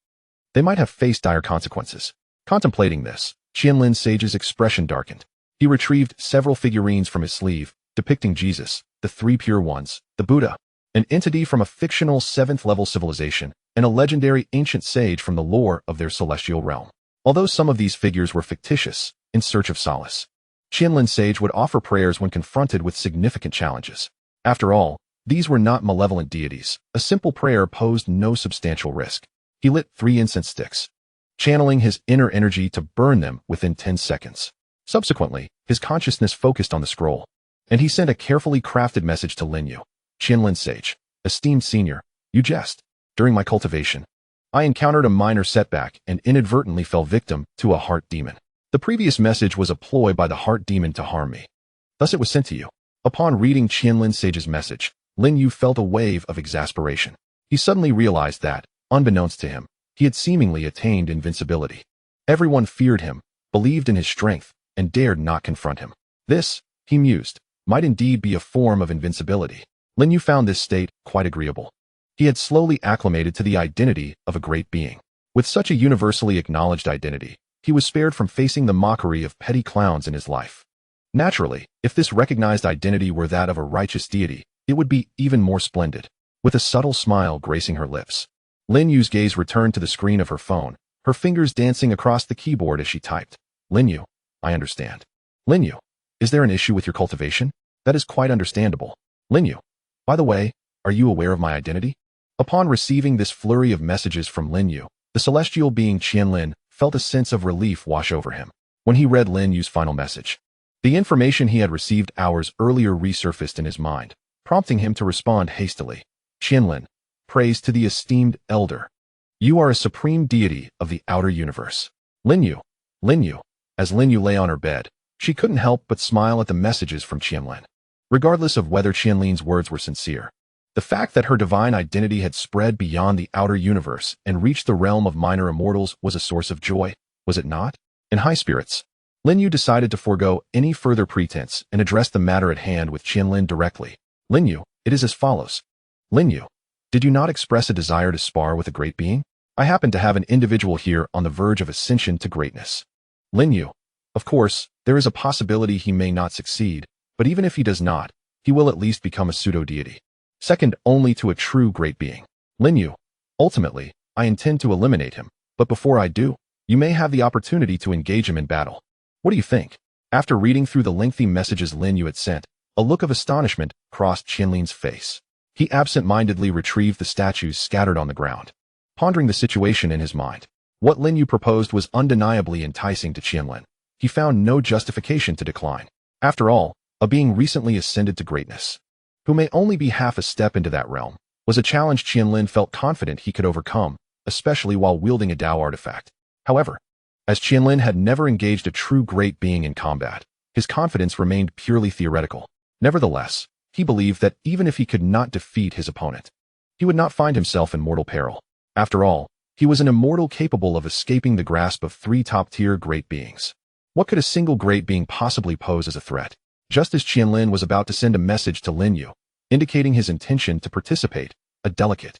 they might have faced dire consequences. Contemplating this, Qianlin sage's expression darkened. He retrieved several figurines from his sleeve, depicting Jesus, the Three Pure Ones, the Buddha, an entity from a fictional 7th-level civilization, and a legendary ancient sage from the lore of their celestial realm. Although some of these figures were fictitious, in search of solace, Qianlin sage would offer prayers when confronted with significant challenges. After all, these were not malevolent deities. A simple prayer posed no substantial risk. He lit 3 incense sticks, channeling his inner energy to burn them within 10 seconds. Subsequently, his consciousness focused on the scroll, and he sent a carefully crafted message to Lin You. Qianlin sage, esteemed senior, you jest. During my cultivation, I encountered a minor setback and inadvertently fell victim to a heart demon. The previous message was a ploy by the heart demon to harm me. Thus it was sent to you. Upon reading Qianlin sage's message, Lin You felt a wave of exasperation. He suddenly realized that, unbeknownst to him, he had seemingly attained invincibility. Everyone feared him, believed in his strength, and dared not confront him. This, he mused, might indeed be a form of invincibility. Lin You found this state quite agreeable. He had slowly acclimated to the identity of a great being. With such a universally acknowledged identity, he was spared from facing the mockery of petty clowns in his life. Naturally, if this recognized identity were that of a righteous deity, it would be even more splendid. With a subtle smile gracing her lips, Lin Yu's gaze returned to the screen of her phone, her fingers dancing across the keyboard as she typed. Lin You, I understand. Lin You, is there an issue with your cultivation? That is quite understandable. Lin You, by the way, are you aware of my identity? Upon receiving this flurry of messages from Lin You, the celestial being Qianlin felt a sense of relief wash over him. When he read Lin Yu's final message, the information he had received hours earlier resurfaced in his mind, prompting him to respond hastily. Qianlin, praise to the esteemed elder. You are a supreme deity of the outer universe. Lin You, Lin You. As Lin Yu lay on her bed, she couldn't help but smile at the messages from Qianlin. Regardless of whether Qianlin's words were sincere, the fact that her divine identity had spread beyond the outer universe and reached the realm of minor immortals was a source of joy, was it not? In high spirits, Lin You decided to forego any further pretense and address the matter at hand with Qianlin directly. Lin You, it is as follows. Lin You, did you not express a desire to spar with a great being? I happen to have an individual here on the verge of ascension to greatness. Lin You, of course, there is a possibility he may not succeed, but even if he does not, he will at least become a pseudo-deity, second only to a true great being. Lin You, ultimately, I intend to eliminate him, but before I do, you may have the opportunity to engage him in battle. What do you think? After reading through the lengthy messages Lin You had sent, a look of astonishment crossed Qianlin's face. He absent-mindedly retrieved the statues scattered on the ground, pondering the situation in his mind. What Lin You proposed was undeniably enticing to Qianlin. He found no justification to decline. After all, a being recently ascended to greatness, who may only be half a step into that realm, was a challenge Qianlin felt confident he could overcome, especially while wielding a Tao artifact. However, as Qianlin had never engaged a true great being in combat, his confidence remained purely theoretical. Nevertheless, he believed that even if he could not defeat his opponent, he would not find himself in mortal peril. After all, he was an immortal capable of escaping the grasp of 3 top-tier great beings. What could a single great being possibly pose as a threat? Just as Qianlin was about to send a message to Lin You, indicating his intention to participate, a delicate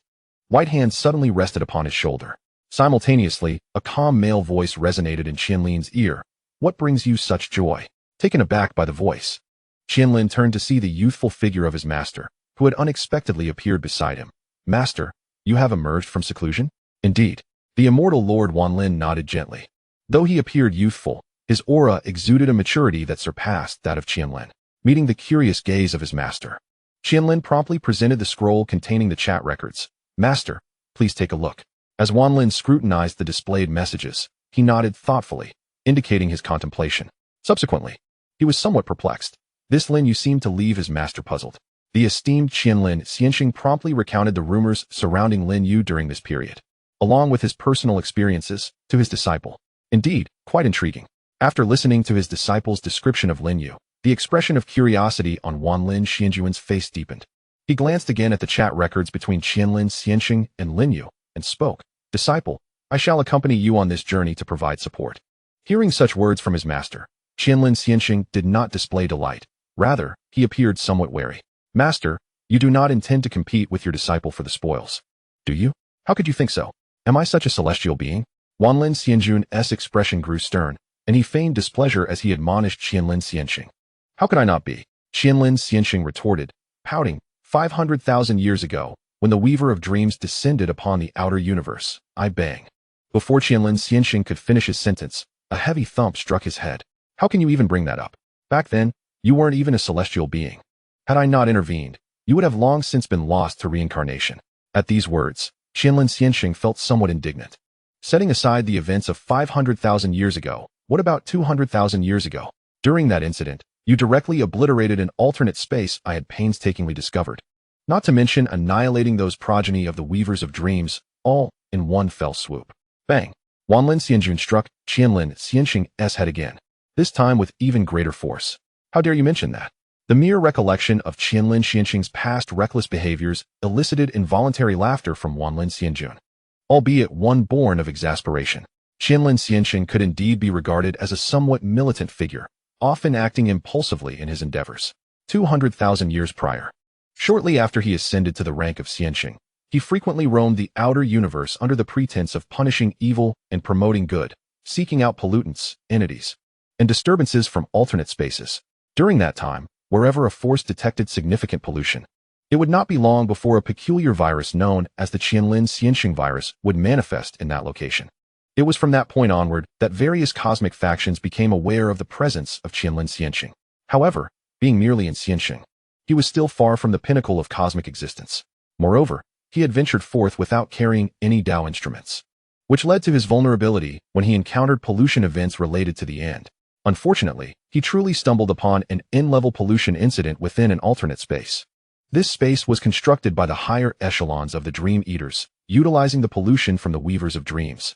white hand suddenly rested upon his shoulder. Simultaneously, a calm male voice resonated in Qianlin's ear. What brings you such joy? Taken aback by the voice, Qianlin turned to see the youthful figure of his master, who had unexpectedly appeared beside him. Master, you have emerged from seclusion? Indeed. The immortal Lord Wanlin nodded gently. Though he appeared youthful, his aura exuded a maturity that surpassed that of Qianlin. Meeting the curious gaze of his master, Qianlin promptly presented the scroll containing the chat records. Master, please take a look. As Wanlin scrutinized the displayed messages, he nodded thoughtfully, indicating his contemplation. Subsequently, he was somewhat perplexed. This Lin You seemed to leave his master puzzled. The esteemed Qianlin Xianxing promptly recounted the rumors surrounding Lin You during this period, along with his personal experiences, to his disciple. Indeed, quite intriguing. After listening to his disciple's description of Lin You, the expression of curiosity on Wanlin Xianjuan's face deepened. He glanced again at the chat records between Qianlin Xianxing and Lin You, and spoke. Disciple, I shall accompany you on this journey to provide support. Hearing such words from his master, Qianlin Xianxing did not display delight. Rather, he appeared somewhat wary. Master, you do not intend to compete with your disciple for the spoils, do you? How could you think so? Am I such a celestial being? Wanlin Xianjun's expression grew stern, and he feigned displeasure as he admonished Qianlin Xianxing. How could I not be? Qianlin Xianxing retorted, pouting. 500,000 years ago, when the Weaver of Dreams descended upon the outer universe, I bang. Before Qianlin Xianxing could finish his sentence, a heavy thump struck his head. How can you even bring that up? Back then, you weren't even a celestial being. Had I not intervened, you would have long since been lost to reincarnation. At these words, Qianlin Xianxing felt somewhat indignant. Setting aside the events of 500,000 years ago, what about 200,000 years ago? During that incident, you directly obliterated an alternate space I had painstakingly discovered. Not to mention annihilating those progeny of the Weavers of Dreams, all in one fell swoop. Bang! Wanlin Xianjun struck Qianlin Xianxing's head again, this time with even greater force. How dare you mention that? The mere recollection of Qianlin Xianxing's past reckless behaviors elicited involuntary laughter from Wanlin Xianjun, albeit one born of exasperation. Qianlin Xianxing could indeed be regarded as a somewhat militant figure, often acting impulsively in his endeavors. 200,000 years prior, shortly after he ascended to the rank of Xianxing, he frequently roamed the outer universe under the pretense of punishing evil and promoting good, seeking out pollutants, entities, and disturbances from alternate spaces. During that time, wherever a force detected significant pollution, it would not be long before a peculiar virus known as the Qianlin Xianxing virus would manifest in that location. It was from that point onward that various cosmic factions became aware of the presence of Qianlin Xianxing. However, being merely in Xianxing, he was still far from the pinnacle of cosmic existence. Moreover, he had ventured forth without carrying any Tao instruments, which led to his vulnerability when he encountered pollution events related to the end. Unfortunately, he truly stumbled upon an N-level pollution incident within an alternate space. This space was constructed by the higher echelons of the Dream Eaters, utilizing the pollution from the Weavers of Dreams,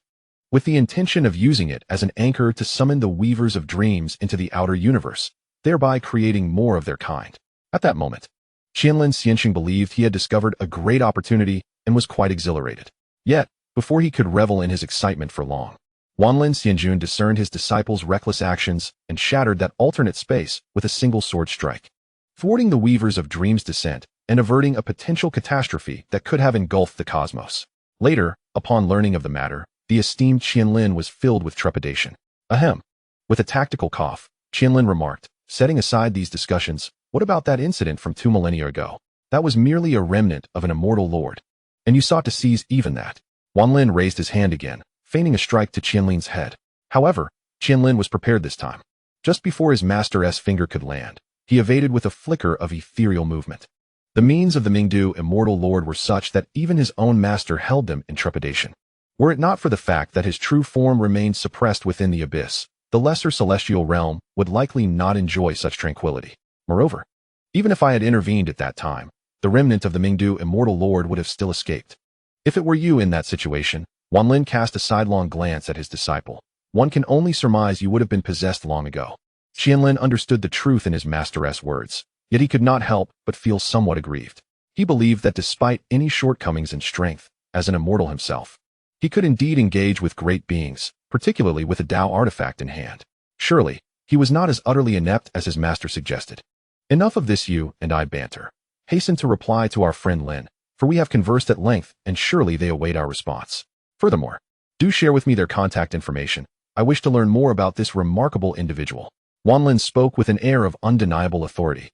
with the intention of using it as an anchor to summon the Weavers of Dreams into the outer universe, thereby creating more of their kind. At that moment, Qianlin Xianxing believed he had discovered a great opportunity and was quite exhilarated. Yet, before he could revel in his excitement for long, Wanlin Xianjun discerned his disciple's reckless actions and shattered that alternate space with a single sword strike, thwarting the Weavers of Dreams' descent and averting a potential catastrophe that could have engulfed the cosmos. Later, upon learning of the matter, the esteemed Qianlin was filled with trepidation. Ahem. With a tactical cough, Qianlin remarked, setting aside these discussions, what about that incident from 2 millennia ago? That was merely a remnant of an immortal lord. And you sought to seize even that. Wanlin raised his hand again, feigning a strike to Qianlin's head. However, Qianlin was prepared this time. Just before his master's finger could land, he evaded with a flicker of ethereal movement. The means of the Mingdu immortal lord were such that even his own master held them in trepidation. Were it not for the fact that his true form remained suppressed within the abyss, the lesser celestial realm would likely not enjoy such tranquility. Moreover, even if I had intervened at that time, the remnant of the Mingdu immortal lord would have still escaped. If it were you in that situation, Wanlin cast a sidelong glance at his disciple. One can only surmise you would have been possessed long ago. Qianlin understood the truth in his master's words, yet he could not help but feel somewhat aggrieved. He believed that despite any shortcomings in strength, as an immortal himself, he could indeed engage with great beings, particularly with a Tao artifact in hand. Surely, he was not as utterly inept as his master suggested. Enough of this you and I banter. Hasten to reply to our friend Lin, for we have conversed at length and surely they await our response. Furthermore, do share with me their contact information. I wish to learn more about this remarkable individual. Wanlin spoke with an air of undeniable authority,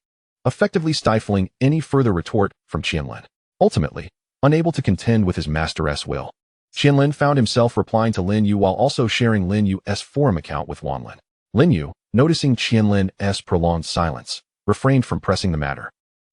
effectively stifling any further retort from Qianlin. Ultimately, unable to contend with his master's will, Qianlin found himself replying to Lin You while also sharing Lin Yu's forum account with Wanlin. Lin You, noticing Qianlin's prolonged silence, refrained from pressing the matter,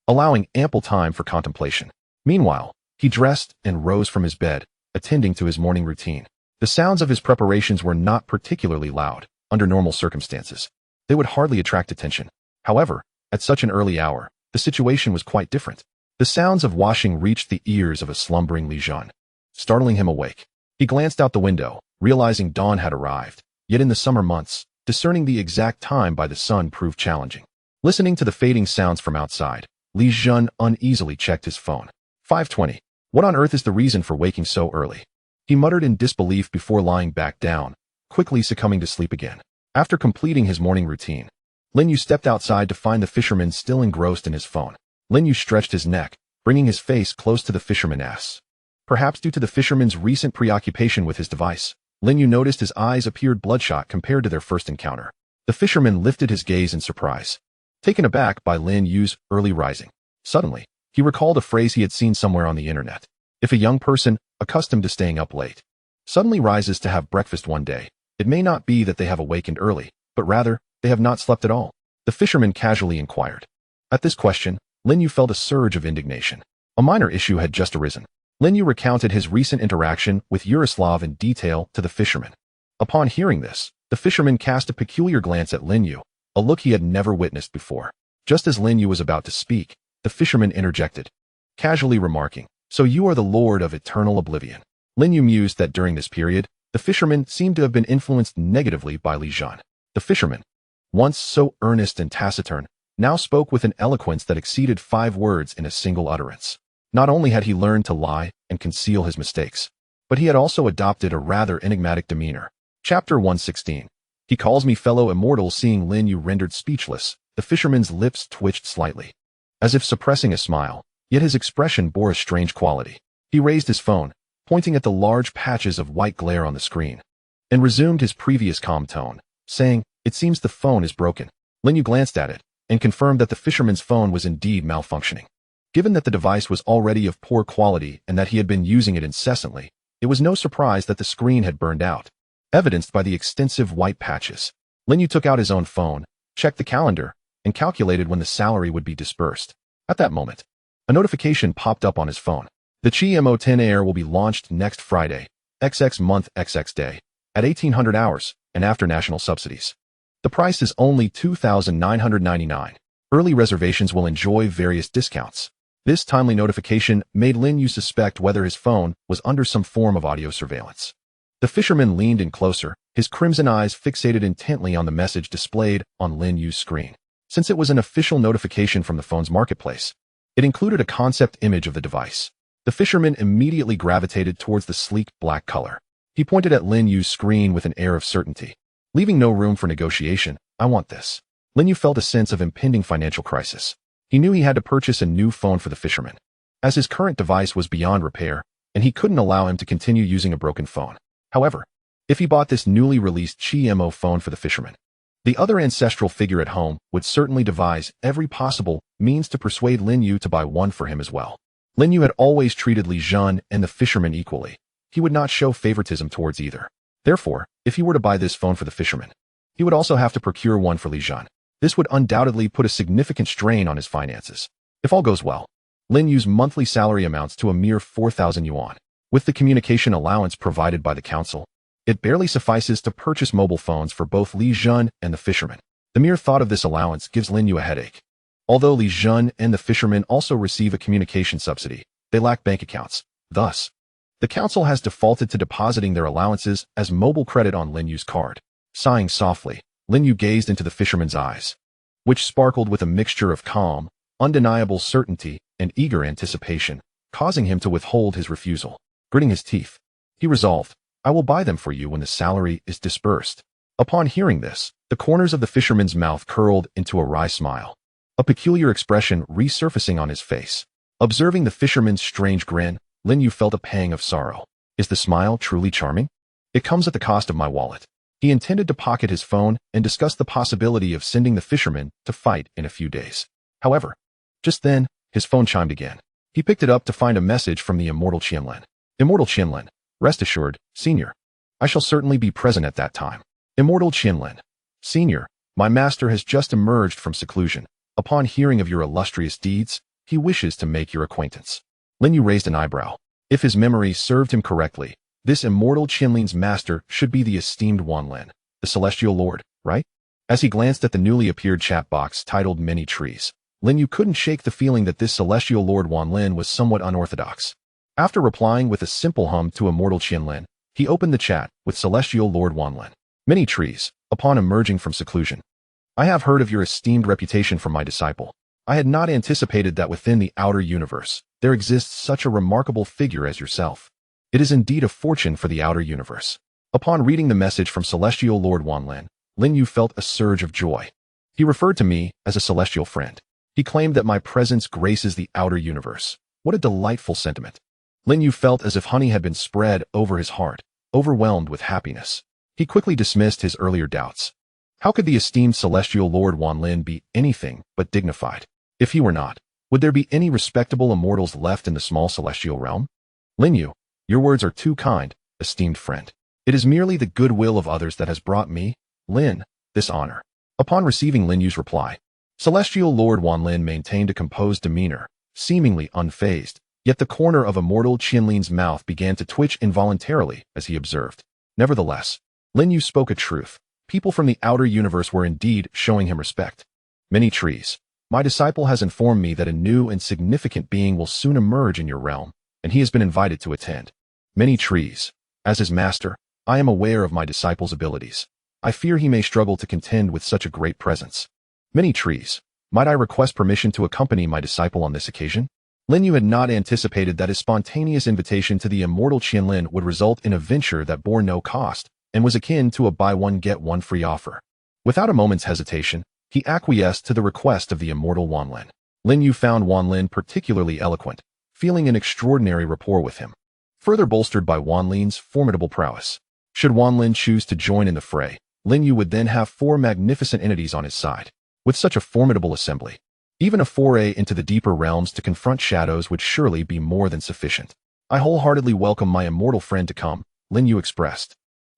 allowing ample time for contemplation. Meanwhile, he dressed and rose from his bed, attending to his morning routine. The sounds of his preparations were not particularly loud. Under normal circumstances, they would hardly attract attention. However, at such an early hour, the situation was quite different. The sounds of washing reached the ears of a slumbering Li Jun, startling him awake. He glanced out the window, realizing dawn had arrived, yet in the summer months, discerning the exact time by the sun proved challenging. Listening to the fading sounds from outside, Li Jun uneasily checked his phone. 5:20. What on earth is the reason for waking so early? He muttered in disbelief before lying back down, quickly succumbing to sleep again. After completing his morning routine, Lin You stepped outside to find the fisherman still engrossed in his phone. Lin You stretched his neck, bringing his face close to the fisherman's. Perhaps due to the fisherman's recent preoccupation with his device, Lin You noticed his eyes appeared bloodshot compared to their first encounter. The fisherman lifted his gaze in surprise, taken aback by Lin Yu's early rising. Suddenly, he recalled a phrase he had seen somewhere on the internet. If a young person, accustomed to staying up late, suddenly rises to have breakfast one day, it may not be that they have awakened early, but rather, they have not slept at all. The fisherman casually inquired. At this question, Lin You felt a surge of indignation. A minor issue had just arisen. Lin You recounted his recent interaction with Yaroslav in detail to the fisherman. Upon hearing this, the fisherman cast a peculiar glance at Lin You, a look he had never witnessed before. Just as Lin You was about to speak, the fisherman interjected, casually remarking, "So you are the Lord of Eternal Oblivion." Lin You mused that during this period, the fisherman seemed to have been influenced negatively by Li Jun. The fisherman, once so earnest and taciturn, now spoke with an eloquence that exceeded 5 words in a single utterance. Not only had he learned to lie and conceal his mistakes, but he had also adopted a rather enigmatic demeanor. Chapter 116. He calls me fellow immortal. Seeing Lin You rendered speechless, the fisherman's lips twitched slightly, as if suppressing a smile, yet his expression bore a strange quality. He raised his phone, pointing at the large patches of white glare on the screen, and resumed his previous calm tone, saying, "It seems the phone is broken." Lin You glanced at it, and confirmed that the fisherman's phone was indeed malfunctioning. Given that the device was already of poor quality and that he had been using it incessantly, it was no surprise that the screen had burned out, evidenced by the extensive white patches. Lin You took out his own phone, checked the calendar, and calculated when the salary would be dispersed. At that moment, a notification popped up on his phone. The Chi-Mo-10 Air will be launched next Friday, XX month XX day, at 1800 hours, and after national subsidies. The price is only $2,999. Early reservations will enjoy various discounts. This timely notification made Lin You suspect whether his phone was under some form of audio surveillance. The fisherman leaned in closer, his crimson eyes fixated intently on the message displayed on Lin Yu's screen. Since it was an official notification from the phone's marketplace, it included a concept image of the device. The fisherman immediately gravitated towards the sleek black color. He pointed at Lin Yu's screen with an air of certainty, leaving no room for negotiation. I want this. Lin Yu felt a sense of impending financial crisis. He knew he had to purchase a new phone for the fisherman, as his current device was beyond repair, and he couldn't allow him to continue using a broken phone. However, if he bought this newly released GMO phone for the fisherman, the other ancestral figure at home would certainly devise every possible means to persuade Lin Yu to buy one for him as well. Lin Yu had always treated Li Jun and the fisherman equally. He would not show favoritism towards either. Therefore, if he were to buy this phone for the fisherman, he would also have to procure one for Li Jun. This would undoubtedly put a significant strain on his finances. If all goes well, Lin Yu's monthly salary amounts to a mere 4,000 yuan. With the communication allowance provided by the council, it barely suffices to purchase mobile phones for both Li Jun and the fisherman. The mere thought of this allowance gives Lin Yu a headache. Although Li Jun and the fisherman also receive a communication subsidy, they lack bank accounts. Thus, the council has defaulted to depositing their allowances as mobile credit on Lin Yu's card. Sighing softly, Lin Yu gazed into the fisherman's eyes, which sparkled with a mixture of calm, undeniable certainty, and eager anticipation, causing him to withhold his refusal. Gritting his teeth, he resolved, I will buy them for you when the salary is disbursed. Upon hearing this, the corners of the fisherman's mouth curled into a wry smile, a peculiar expression resurfacing on his face. Observing the fisherman's strange grin, Lin Yu felt a pang of sorrow. Is the smile truly charming? It comes at the cost of my wallet. He intended to pocket his phone and discuss the possibility of sending the fisherman to fight in a few days. However, just then, his phone chimed again. He picked it up to find a message from the immortal Qianlin. Immortal Qianlin, rest assured, Senior, I shall certainly be present at that time. Immortal Qianlin, Senior, my master has just emerged from seclusion. Upon hearing of your illustrious deeds, he wishes to make your acquaintance. Lin Yu raised an eyebrow. If his memory served him correctly, this immortal Qianlin's master should be the esteemed Wan Lin, the celestial lord, right? As he glanced at the newly appeared chat box titled Many Trees, Lin Yu couldn't shake the feeling that this celestial lord Wan Lin was somewhat unorthodox. After replying with a simple hum to immortal Qianlin, he opened the chat with celestial lord Wan Lin. Many Trees, upon emerging from seclusion. I have heard of your esteemed reputation from my disciple. I had not anticipated that within the outer universe, there exists such a remarkable figure as yourself. It is indeed a fortune for the outer universe. Upon reading the message from celestial lord Wan Lin, Lin Yu felt a surge of joy. He referred to me as a celestial friend. He claimed that my presence graces the outer universe. What a delightful sentiment. Lin Yu felt as if honey had been spread over his heart, overwhelmed with happiness. He quickly dismissed his earlier doubts. How could the esteemed celestial lord Wan Lin be anything but dignified? If he were not, would there be any respectable immortals left in the small celestial realm? Lin Yu, your words are too kind, esteemed friend. It is merely the goodwill of others that has brought me, Lin, this honor. Upon receiving Lin Yu's reply, celestial lord Wan Lin maintained a composed demeanor, seemingly unfazed, yet the corner of immortal Qianlin's mouth began to twitch involuntarily as he observed. Nevertheless, Lin Yu spoke a truth. People from the outer universe were indeed showing him respect. Many Trees, my disciple has informed me that a new and significant being will soon emerge in your realm, and he has been invited to attend. Many Trees, as his master, I am aware of my disciple's abilities. I fear he may struggle to contend with such a great presence. Many Trees, might I request permission to accompany my disciple on this occasion? Lin Yu had not anticipated that his spontaneous invitation to the immortal Qianlin would result in a venture that bore no cost, and was akin to a buy-one-get-one free offer. Without a moment's hesitation, he acquiesced to the request of the immortal Wan Lin. Lin Yu found Wan Lin particularly eloquent, feeling an extraordinary rapport with him, further bolstered by Wan Lin's formidable prowess. Should Wan Lin choose to join in the fray, Lin Yu would then have 4 magnificent entities on his side. With such a formidable assembly, even a foray into the deeper realms to confront shadows would surely be more than sufficient. I wholeheartedly welcome my immortal friend to come, Lin Yu expressed.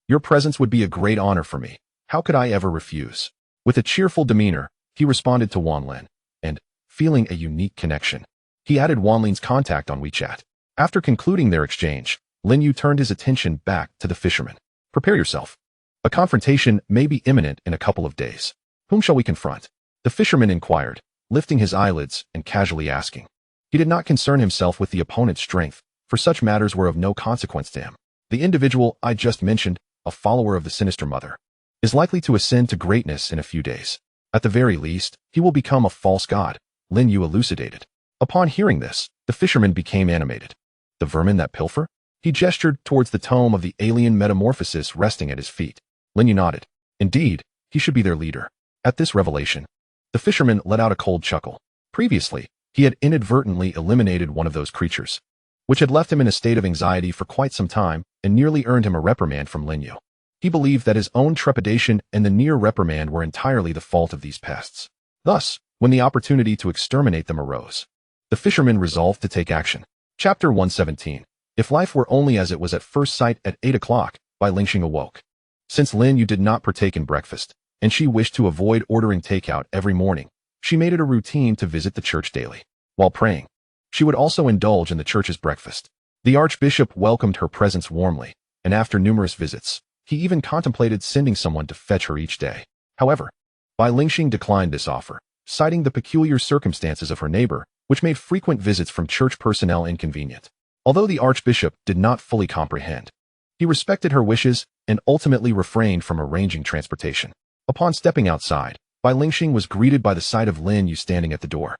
Your presence would be a great honor for me. How could I ever refuse? With a cheerful demeanor, he responded to Wan Lin, and, feeling a unique connection, he added Wan Lin's contact on WeChat. After concluding their exchange, Lin Yu turned his attention back to the fisherman. Prepare yourself. A confrontation may be imminent in a couple of days. Whom shall we confront? The fisherman inquired, lifting his eyelids and casually asking. He did not concern himself with the opponent's strength, for such matters were of no consequence to him. The individual I just mentioned, a follower of the sinister mother, is likely to ascend to greatness in a few days. At the very least, he will become a false god, Lin Yu elucidated. Upon hearing this, the fisherman became animated. The vermin that pilfer? He gestured towards the tome of the alien metamorphosis resting at his feet. Lin You nodded. Indeed, he should be their leader. At this revelation, the fisherman let out a cold chuckle. Previously, he had inadvertently eliminated one of those creatures, which had left him in a state of anxiety for quite some time and nearly earned him a reprimand from Lin You. He believed that his own trepidation and the near reprimand were entirely the fault of these pests. Thus, when the opportunity to exterminate them arose, the fisherman resolved to take action. Chapter 117. If life were only as it was at first sight at 8 o'clock, by Lin You awoke. Since Lin You did not partake in breakfast, and she wished to avoid ordering takeout every morning, she made it a routine to visit the church daily. While praying, she would also indulge in the church's breakfast. The archbishop welcomed her presence warmly, and after numerous visits, he even contemplated sending someone to fetch her each day. However, Bai Lingxing declined this offer, citing the peculiar circumstances of her neighbor, which made frequent visits from church personnel inconvenient. Although the archbishop did not fully comprehend, he respected her wishes and ultimately refrained from arranging transportation. Upon stepping outside, Bai Lingxing was greeted by the sight of Lin You standing at the door.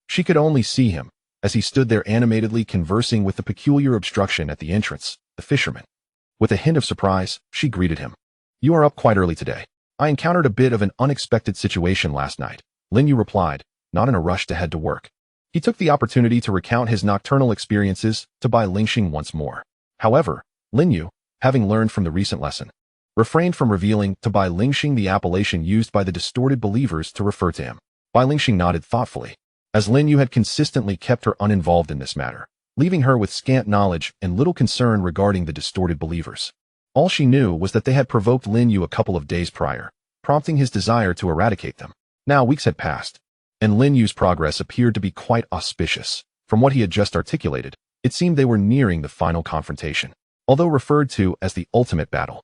She could only see him, as he stood there animatedly conversing with the peculiar obstruction at the entrance, the fisherman. With a hint of surprise, she greeted him. You are up quite early today. I encountered a bit of an unexpected situation last night, Lin You replied, not in a rush to head to work. He took the opportunity to recount his nocturnal experiences to Bai Lingxing once more. However, Lin You, having learned from the recent lesson, refrained from revealing to Bai Lingxing the appellation used by the distorted believers to refer to him. Bai Lingxing nodded thoughtfully, as Lin You had consistently kept her uninvolved in this matter, leaving her with scant knowledge and little concern regarding the distorted believers. All she knew was that they had provoked Lin You a couple of days prior, prompting his desire to eradicate them. Now weeks had passed, and Lin Yu's progress appeared to be quite auspicious. From what he had just articulated, it seemed they were nearing the final confrontation. Although referred to as the ultimate battle,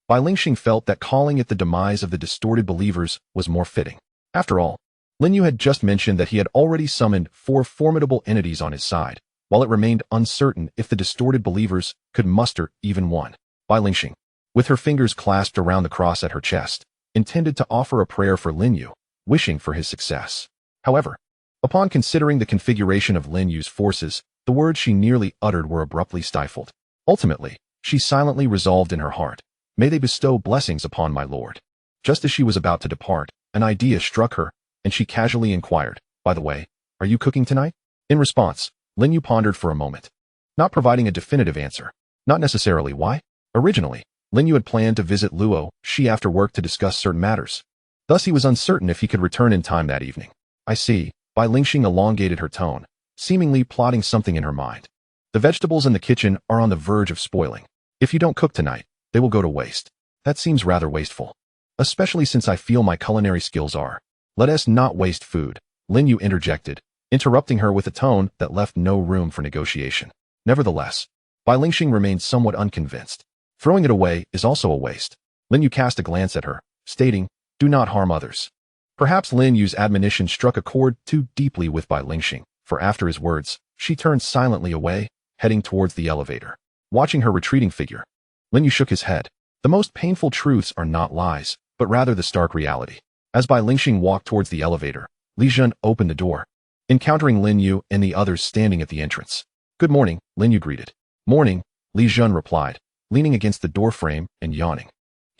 Bai Lingxing felt that calling it the demise of the distorted believers was more fitting. After all, Lin Yu had just mentioned that he had already summoned 4 formidable entities on his side, while it remained uncertain if the distorted believers could muster even one. Bai Lingxing, with her fingers clasped around the cross at her chest, intended to offer a prayer for Lin Yu, wishing for his success. However, upon considering the configuration of Lin Yu's forces, the words she nearly uttered were abruptly stifled. Ultimately, she silently resolved in her heart, "May they bestow blessings upon my lord." Just as she was about to depart, an idea struck her, and she casually inquired, "By the way, are you cooking tonight?" In response, Lin Yu pondered for a moment, not providing a definitive answer. Not necessarily. Why? Originally, Lin Yu had planned to visit Luo Shi after work to discuss certain matters. Thus he was uncertain if he could return in time that evening. I see. Bai Lingxing elongated her tone, seemingly plotting something in her mind. The vegetables in the kitchen are on the verge of spoiling. If you don't cook tonight, they will go to waste. That seems rather wasteful. Especially since I feel my culinary skills are. Let us not waste food, Lin Yu interjected, interrupting her with a tone that left no room for negotiation. Nevertheless, Bai Lingxing remained somewhat unconvinced. Throwing it away is also a waste. Lin Yu cast a glance at her, stating, "Do not harm others." Perhaps Lin Yu's admonition struck a chord too deeply with Bai Lingxing, for after his words, she turned silently away, heading towards the elevator. Watching her retreating figure, Lin Yu shook his head. The most painful truths are not lies, but rather the stark reality. As Bai Lingxing walked towards the elevator, Li Zhen opened the door, encountering Lin Yu and the others standing at the entrance. "Good morning," Lin Yu greeted. "Morning," Li Zhen replied, leaning against the doorframe and yawning.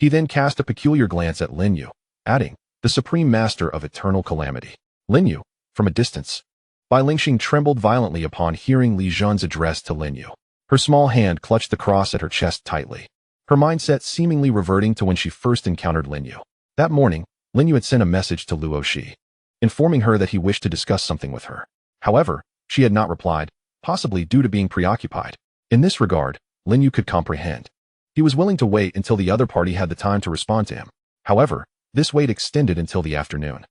He then cast a peculiar glance at Lin Yu, adding, "The supreme master of eternal calamity." Lin Yu, from a distance. Bai Lingxing trembled violently upon hearing Li Zhen's address to Lin Yu. Her small hand clutched the cross at her chest tightly, her mindset seemingly reverting to when she first encountered Lin Yu. That morning, Lin Yu had sent a message to Luo Shi, informing her that he wished to discuss something with her. However, she had not replied, possibly due to being preoccupied. In this regard, Lin Yu could comprehend. He was willing to wait until the other party had the time to respond to him. However, this wait extended until the afternoon.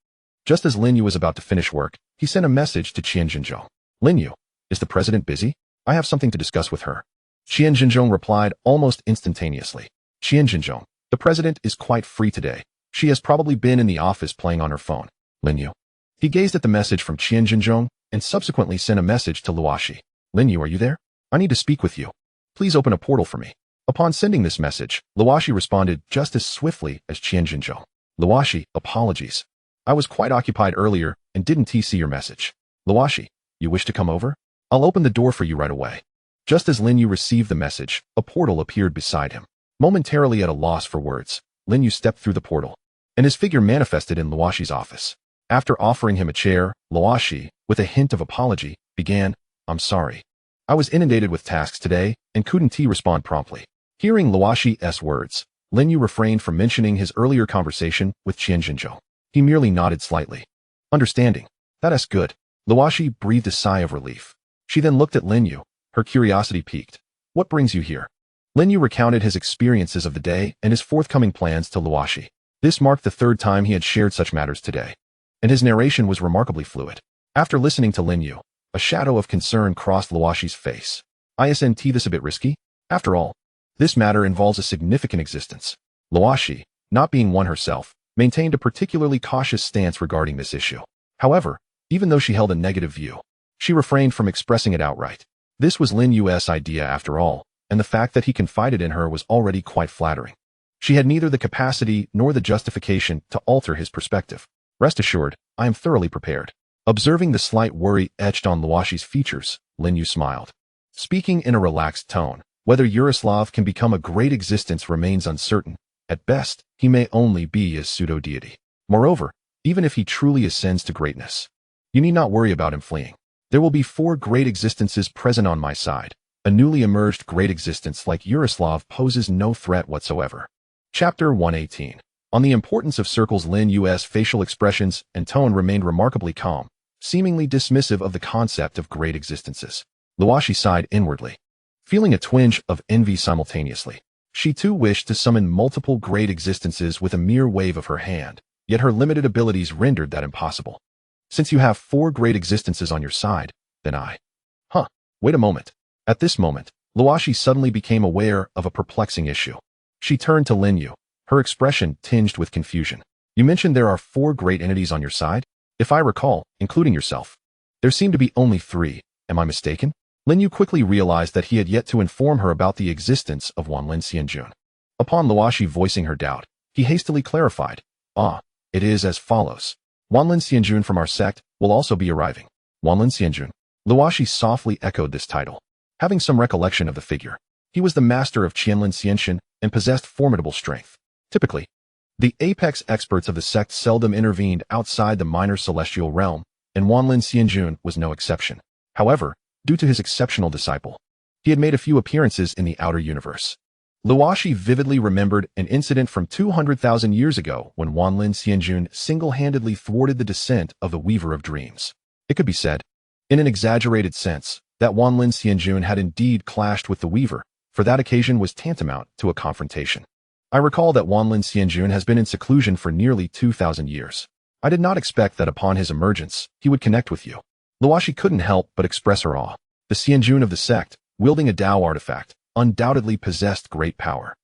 Just as Lin Yu was about to finish work, he sent a message to Qian Zhenzhong. "Lin Yu, is the president busy? I have something to discuss with her." Qian Zhenzhong replied almost instantaneously. "Qian Zhenzhong, the president is quite free today. She has probably been in the office playing on her phone." Lin Yu. He gazed at the message from Qian Zhenzhong and subsequently sent a message to Luo Shi. "Lin Yu, are you there? I need to speak with you. Please open a portal for me." Upon sending this message, Luo Shi responded just as swiftly as Qian Zhenzhong. "Luo Shi, apologies. I was quite occupied earlier and didn't see your message." "Luo Shi, you wish to come over? I'll open the door for you right away." Just as Lin Yu received the message, a portal appeared beside him. Momentarily at a loss for words, Lin Yu stepped through the portal, and his figure manifested in Luoshi's office. After offering him a chair, Luoshi, with a hint of apology, began, "I'm sorry. I was inundated with tasks today and couldn't respond promptly." Hearing Luoshi's words, Lin Yu refrained from mentioning his earlier conversation with Qian Jinzhou. He merely nodded slightly. "Understanding. That's good." Luoshi breathed a sigh of relief. She then looked at Lin Yu, her curiosity piqued. "What brings you here?" Lin Yu recounted his experiences of the day and his forthcoming plans to Luoshi. This marked the third time he had shared such matters today, and his narration was remarkably fluid. After listening to Lin Yu, a shadow of concern crossed Luoshi's face. "Isn't this a bit risky? After all, this matter involves a significant existence." Luoshi, not being one herself, maintained a particularly cautious stance regarding this issue. However, even though she held a negative view, she refrained from expressing it outright. This was Lin Yu's idea after all, and the fact that he confided in her was already quite flattering. She had neither the capacity nor the justification to alter his perspective. "Rest assured, I am thoroughly prepared." Observing the slight worry etched on Luoshi's features, Lin Yu smiled. Speaking in a relaxed tone, whether Yaroslav can become a great existence remains uncertain. At best, he may only be a pseudo-deity. Moreover, even if he truly ascends to greatness, you need not worry about him fleeing. There will be 4 great existences present on my side. A newly emerged great existence like Yaroslav poses no threat whatsoever. Chapter 118. On the importance of circles. Lin Yu's facial expressions and tone remained remarkably calm, seemingly dismissive of the concept of great existences. Luoshi sighed inwardly, feeling a twinge of envy simultaneously. She too wished to summon multiple great existences with a mere wave of her hand, yet her limited abilities rendered that impossible. "Since you have 4 great existences on your side, then wait a moment." At this moment, Luoshi suddenly became aware of a perplexing issue. She turned to Lin Yu, her expression tinged with confusion. "You mentioned there are 4 great entities on your side? If I recall, including yourself. There seem to be only 3. Am I mistaken?" Lin Yu quickly realized that he had yet to inform her about the existence of Wanlin Xianjun. Upon Luoshi voicing her doubt, he hastily clarified, "It is as follows. Wanlin Xianjun from our sect will also be arriving." Wanlin Xianjun. Luoshi softly echoed this title, having some recollection of the figure. He was the master of Qianlin Xianxun and possessed formidable strength. Typically, the apex experts of the sect seldom intervened outside the minor celestial realm, and Wanlin Xianjun was no exception. However, due to his exceptional disciple, he had made a few appearances in the outer universe. Luoshi vividly remembered an incident from 200,000 years ago when Wanlin Xianjun single-handedly thwarted the descent of the Weaver of Dreams. It could be said, in an exaggerated sense, that Wanlin Xianjun had indeed clashed with the Weaver, for that occasion was tantamount to a confrontation. "I recall that Wanlin Xianjun has been in seclusion for nearly 2,000 years. I did not expect that upon his emergence, he would connect with you." Luoshi couldn't help but express her awe. The Xianjun of the sect, wielding a Tao artifact, undoubtedly possessed great power.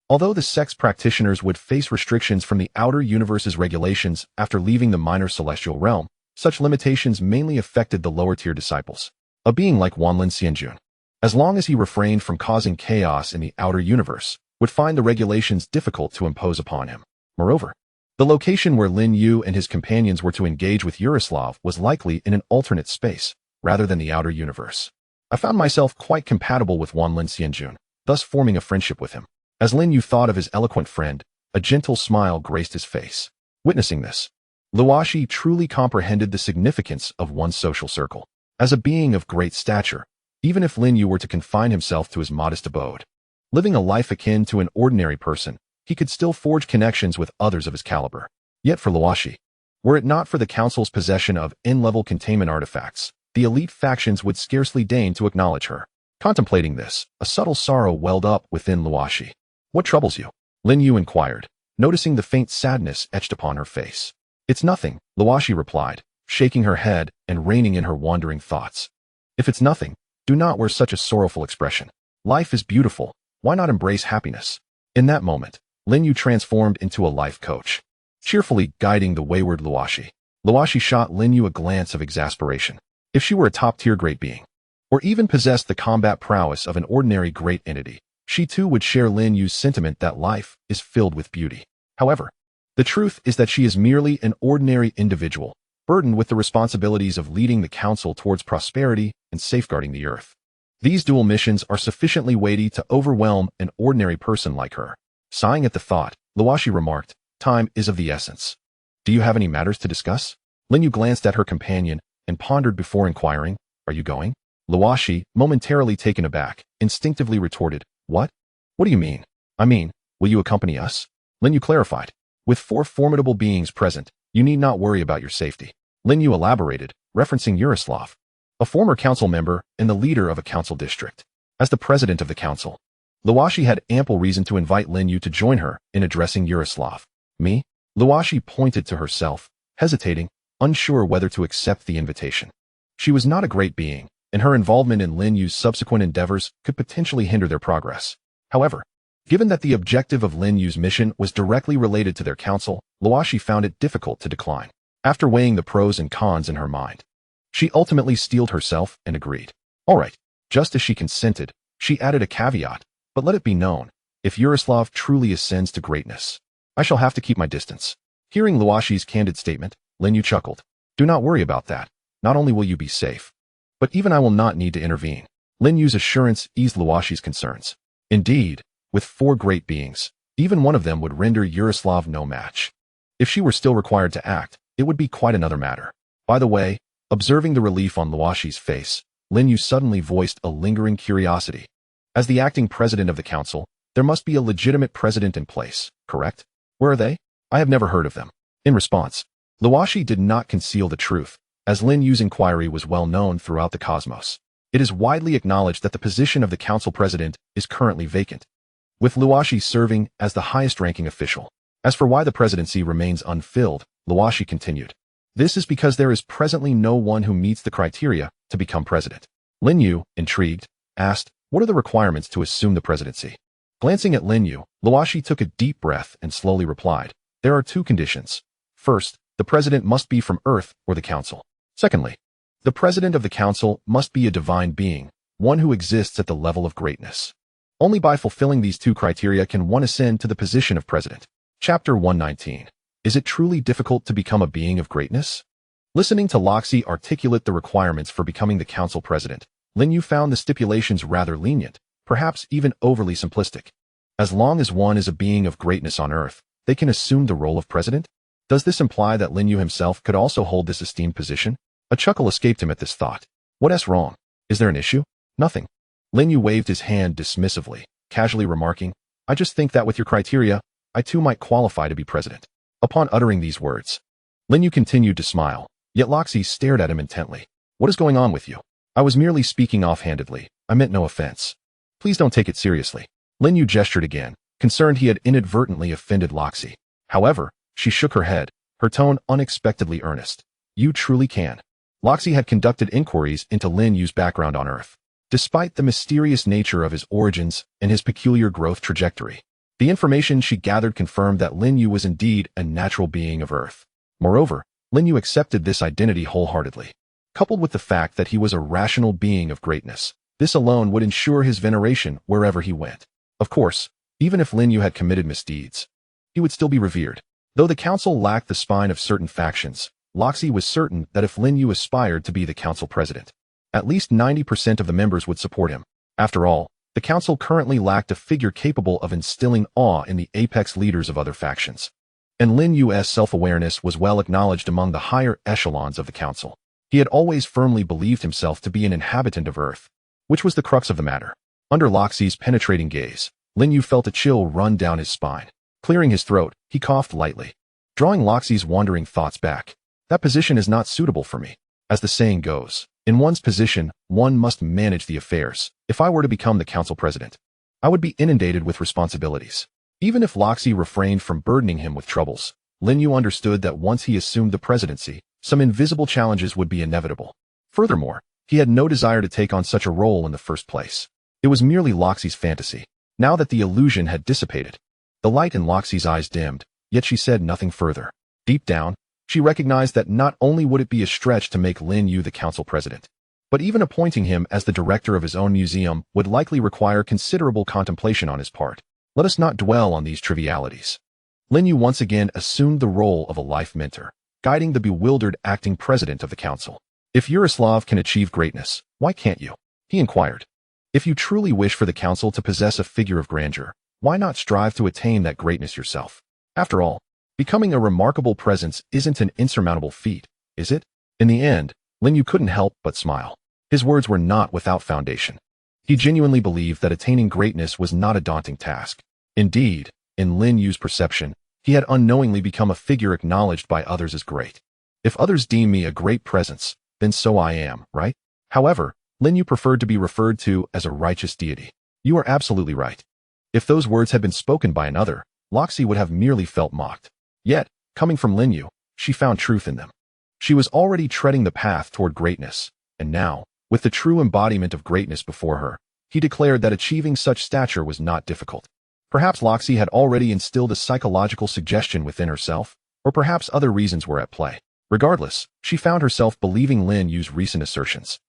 Although the sect's practitioners would face restrictions from the outer universe's regulations after leaving the minor celestial realm, such limitations mainly affected the lower-tier disciples. A being like Wanlin Xianjun, as long as he refrained from causing chaos in the outer universe, would find the regulations difficult to impose upon him. Moreover, the location where Lin Yu and his companions were to engage with Yaroslav was likely in an alternate space, rather than the outer universe. I found myself quite compatible with Wanlin Xianjun, thus forming a friendship with him. As Lin Yu thought of his eloquent friend, a gentle smile graced his face. Witnessing this, Luoshi truly comprehended the significance of one's social circle. As a being of great stature, even if Lin Yu were to confine himself to his modest abode, living a life akin to an ordinary person, he could still forge connections with others of his caliber. Yet for Luoshi, were it not for the Council's possession of N-level containment artifacts, the elite factions would scarcely deign to acknowledge her. Contemplating this, a subtle sorrow welled up within Luoshi. "What troubles you?" Lin Yu inquired, noticing the faint sadness etched upon her face. "It's nothing," Luoshi replied, shaking her head and reining in her wandering thoughts. "If it's nothing, do not wear such a sorrowful expression. Life is beautiful, why not embrace happiness?" In that moment, Lin Yu transformed into a life coach, cheerfully guiding the wayward Luoshi. Luoshi shot Lin Yu a glance of exasperation. If she were a top-tier great being, or even possessed the combat prowess of an ordinary great entity, she too would share Lin Yu's sentiment that life is filled with beauty. However, the truth is that she is merely an ordinary individual, burdened with the responsibilities of leading the council towards prosperity and safeguarding the earth. These dual missions are sufficiently weighty to overwhelm an ordinary person like her. Sighing at the thought, Luoshi remarked, "Time is of the essence. Do you have any matters to discuss?" Lin You glanced at her companion and pondered before inquiring, "Are you going?" Luoshi, momentarily taken aback, instinctively retorted, "What? What do you mean?" "I mean, will you accompany us?" Lin Yu clarified. "With 4 formidable beings present, you need not worry about your safety." Lin Yu elaborated, referencing Yaroslav, a former council member and the leader of a council district. As the president of the council, Luoshi had ample reason to invite Lin Yu to join her in addressing Yaroslav. "Me?" Luoshi pointed to herself, hesitating, unsure whether to accept the invitation. She was not a great being, and her involvement in Lin Yu's subsequent endeavors could potentially hinder their progress. However, given that the objective of Lin Yu's mission was directly related to their council, Luoshi found it difficult to decline. After weighing the pros and cons in her mind, she ultimately steeled herself and agreed. All right. Just as she consented, she added a caveat, "But let it be known, if Yaroslav truly ascends to greatness, I shall have to keep my distance." Hearing Luoshi's candid statement, Lin Yu chuckled. "Do not worry about that. Not only will you be safe, but even I will not need to intervene." Lin Yu's assurance eased Luoshi's concerns. Indeed, with 4 great beings, even one of them would render Yaroslav no match. If she were still required to act, it would be quite another matter. By the way, observing the relief on Luoshi's face, Lin Yu suddenly voiced a lingering curiosity. As the acting president of the council, there must be a legitimate president in place, correct? Where are they? I have never heard of them. In response, Luoshi did not conceal the truth, as Lin Yu's inquiry was well known throughout the cosmos. It is widely acknowledged that the position of the council president is currently vacant, with Luoshi serving as the highest-ranking official. As for why the presidency remains unfilled, Luoshi continued, "This is because there is presently no one who meets the criteria to become president." Lin Yu, intrigued, asked, "What are the requirements to assume the presidency?" Glancing at Lin Yu, Luoshi took a deep breath and slowly replied, "There are 2 conditions. First, the president must be from Earth or the council. Secondly, the president of the council must be a divine being, one who exists at the level of greatness. Only by fulfilling these 2 criteria can one ascend to the position of president." Chapter 119. Is it truly difficult to become a being of greatness? Listening to Loxi articulate the requirements for becoming the council president, Lin Yu found the stipulations rather lenient, perhaps even overly simplistic. As long as one is a being of greatness on Earth, they can assume the role of president? Does this imply that Lin Yu himself could also hold this esteemed position? A chuckle escaped him at this thought. What's wrong? Is there an issue? Nothing. Lin Yu waved his hand dismissively, casually remarking, "I just think that with your criteria, I too might qualify to be president." Upon uttering these words, Lin Yu continued to smile, yet Loxi stared at him intently. "What is going on with you?" "I was merely speaking offhandedly. I meant no offense. Please don't take it seriously." Lin Yu gestured again, concerned he had inadvertently offended Loxi. However, she shook her head, her tone unexpectedly earnest. "You truly can." Loxi had conducted inquiries into Lin Yu's background on Earth. Despite the mysterious nature of his origins and his peculiar growth trajectory, the information she gathered confirmed that Lin Yu was indeed a natural being of Earth. Moreover, Lin Yu accepted this identity wholeheartedly. Coupled with the fact that he was a rational being of greatness, this alone would ensure his veneration wherever he went. Of course, even if Lin Yu had committed misdeeds, he would still be revered. Though the council lacked the spine of certain factions, Loxi was certain that if Lin Yu aspired to be the council president, at least 90% of the members would support him. After all, the council currently lacked a figure capable of instilling awe in the apex leaders of other factions. And Lin Yu's self-awareness was well acknowledged among the higher echelons of the council. He had always firmly believed himself to be an inhabitant of Earth, which was the crux of the matter. Under Loxi's penetrating gaze, Lin Yu felt a chill run down his spine. Clearing his throat, he coughed lightly, drawing Loxi's wandering thoughts back. "That position is not suitable for me. As the saying goes, in one's position, one must manage the affairs. If I were to become the council president, I would be inundated with responsibilities." Even if Loxi refrained from burdening him with troubles, Lin Yu understood that once he assumed the presidency, some invisible challenges would be inevitable. Furthermore, he had no desire to take on such a role in the first place. It was merely Loxi's fantasy. Now that the illusion had dissipated, the light in Loxi's eyes dimmed, yet she said nothing further. Deep down, she recognized that not only would it be a stretch to make Lin Yu the council president, but even appointing him as the director of his own museum would likely require considerable contemplation on his part. Let us not dwell on these trivialities. Lin Yu once again assumed the role of a life mentor, guiding the bewildered acting president of the council. "If Yaroslav can achieve greatness, why can't you?" he inquired. If you truly wish for the council to possess a figure of grandeur, why not strive to attain that greatness yourself? After all, becoming a remarkable presence isn't an insurmountable feat, is it? In the end, Lin You couldn't help but smile. His words were not without foundation. He genuinely believed that attaining greatness was not a daunting task. Indeed, in Lin Yu's perception, he had unknowingly become a figure acknowledged by others as great. If others deem me a great presence, then so I am, right? However, Lin You preferred to be referred to as a righteous deity. You are absolutely right. If those words had been spoken by another, Loxi would have merely felt mocked. Yet, coming from Lin You, she found truth in them. She was already treading the path toward greatness, and now, with the true embodiment of greatness before her, he declared that achieving such stature was not difficult. Perhaps Loxi had already instilled a psychological suggestion within herself, or perhaps other reasons were at play. Regardless, she found herself believing Lin Yu's recent assertions.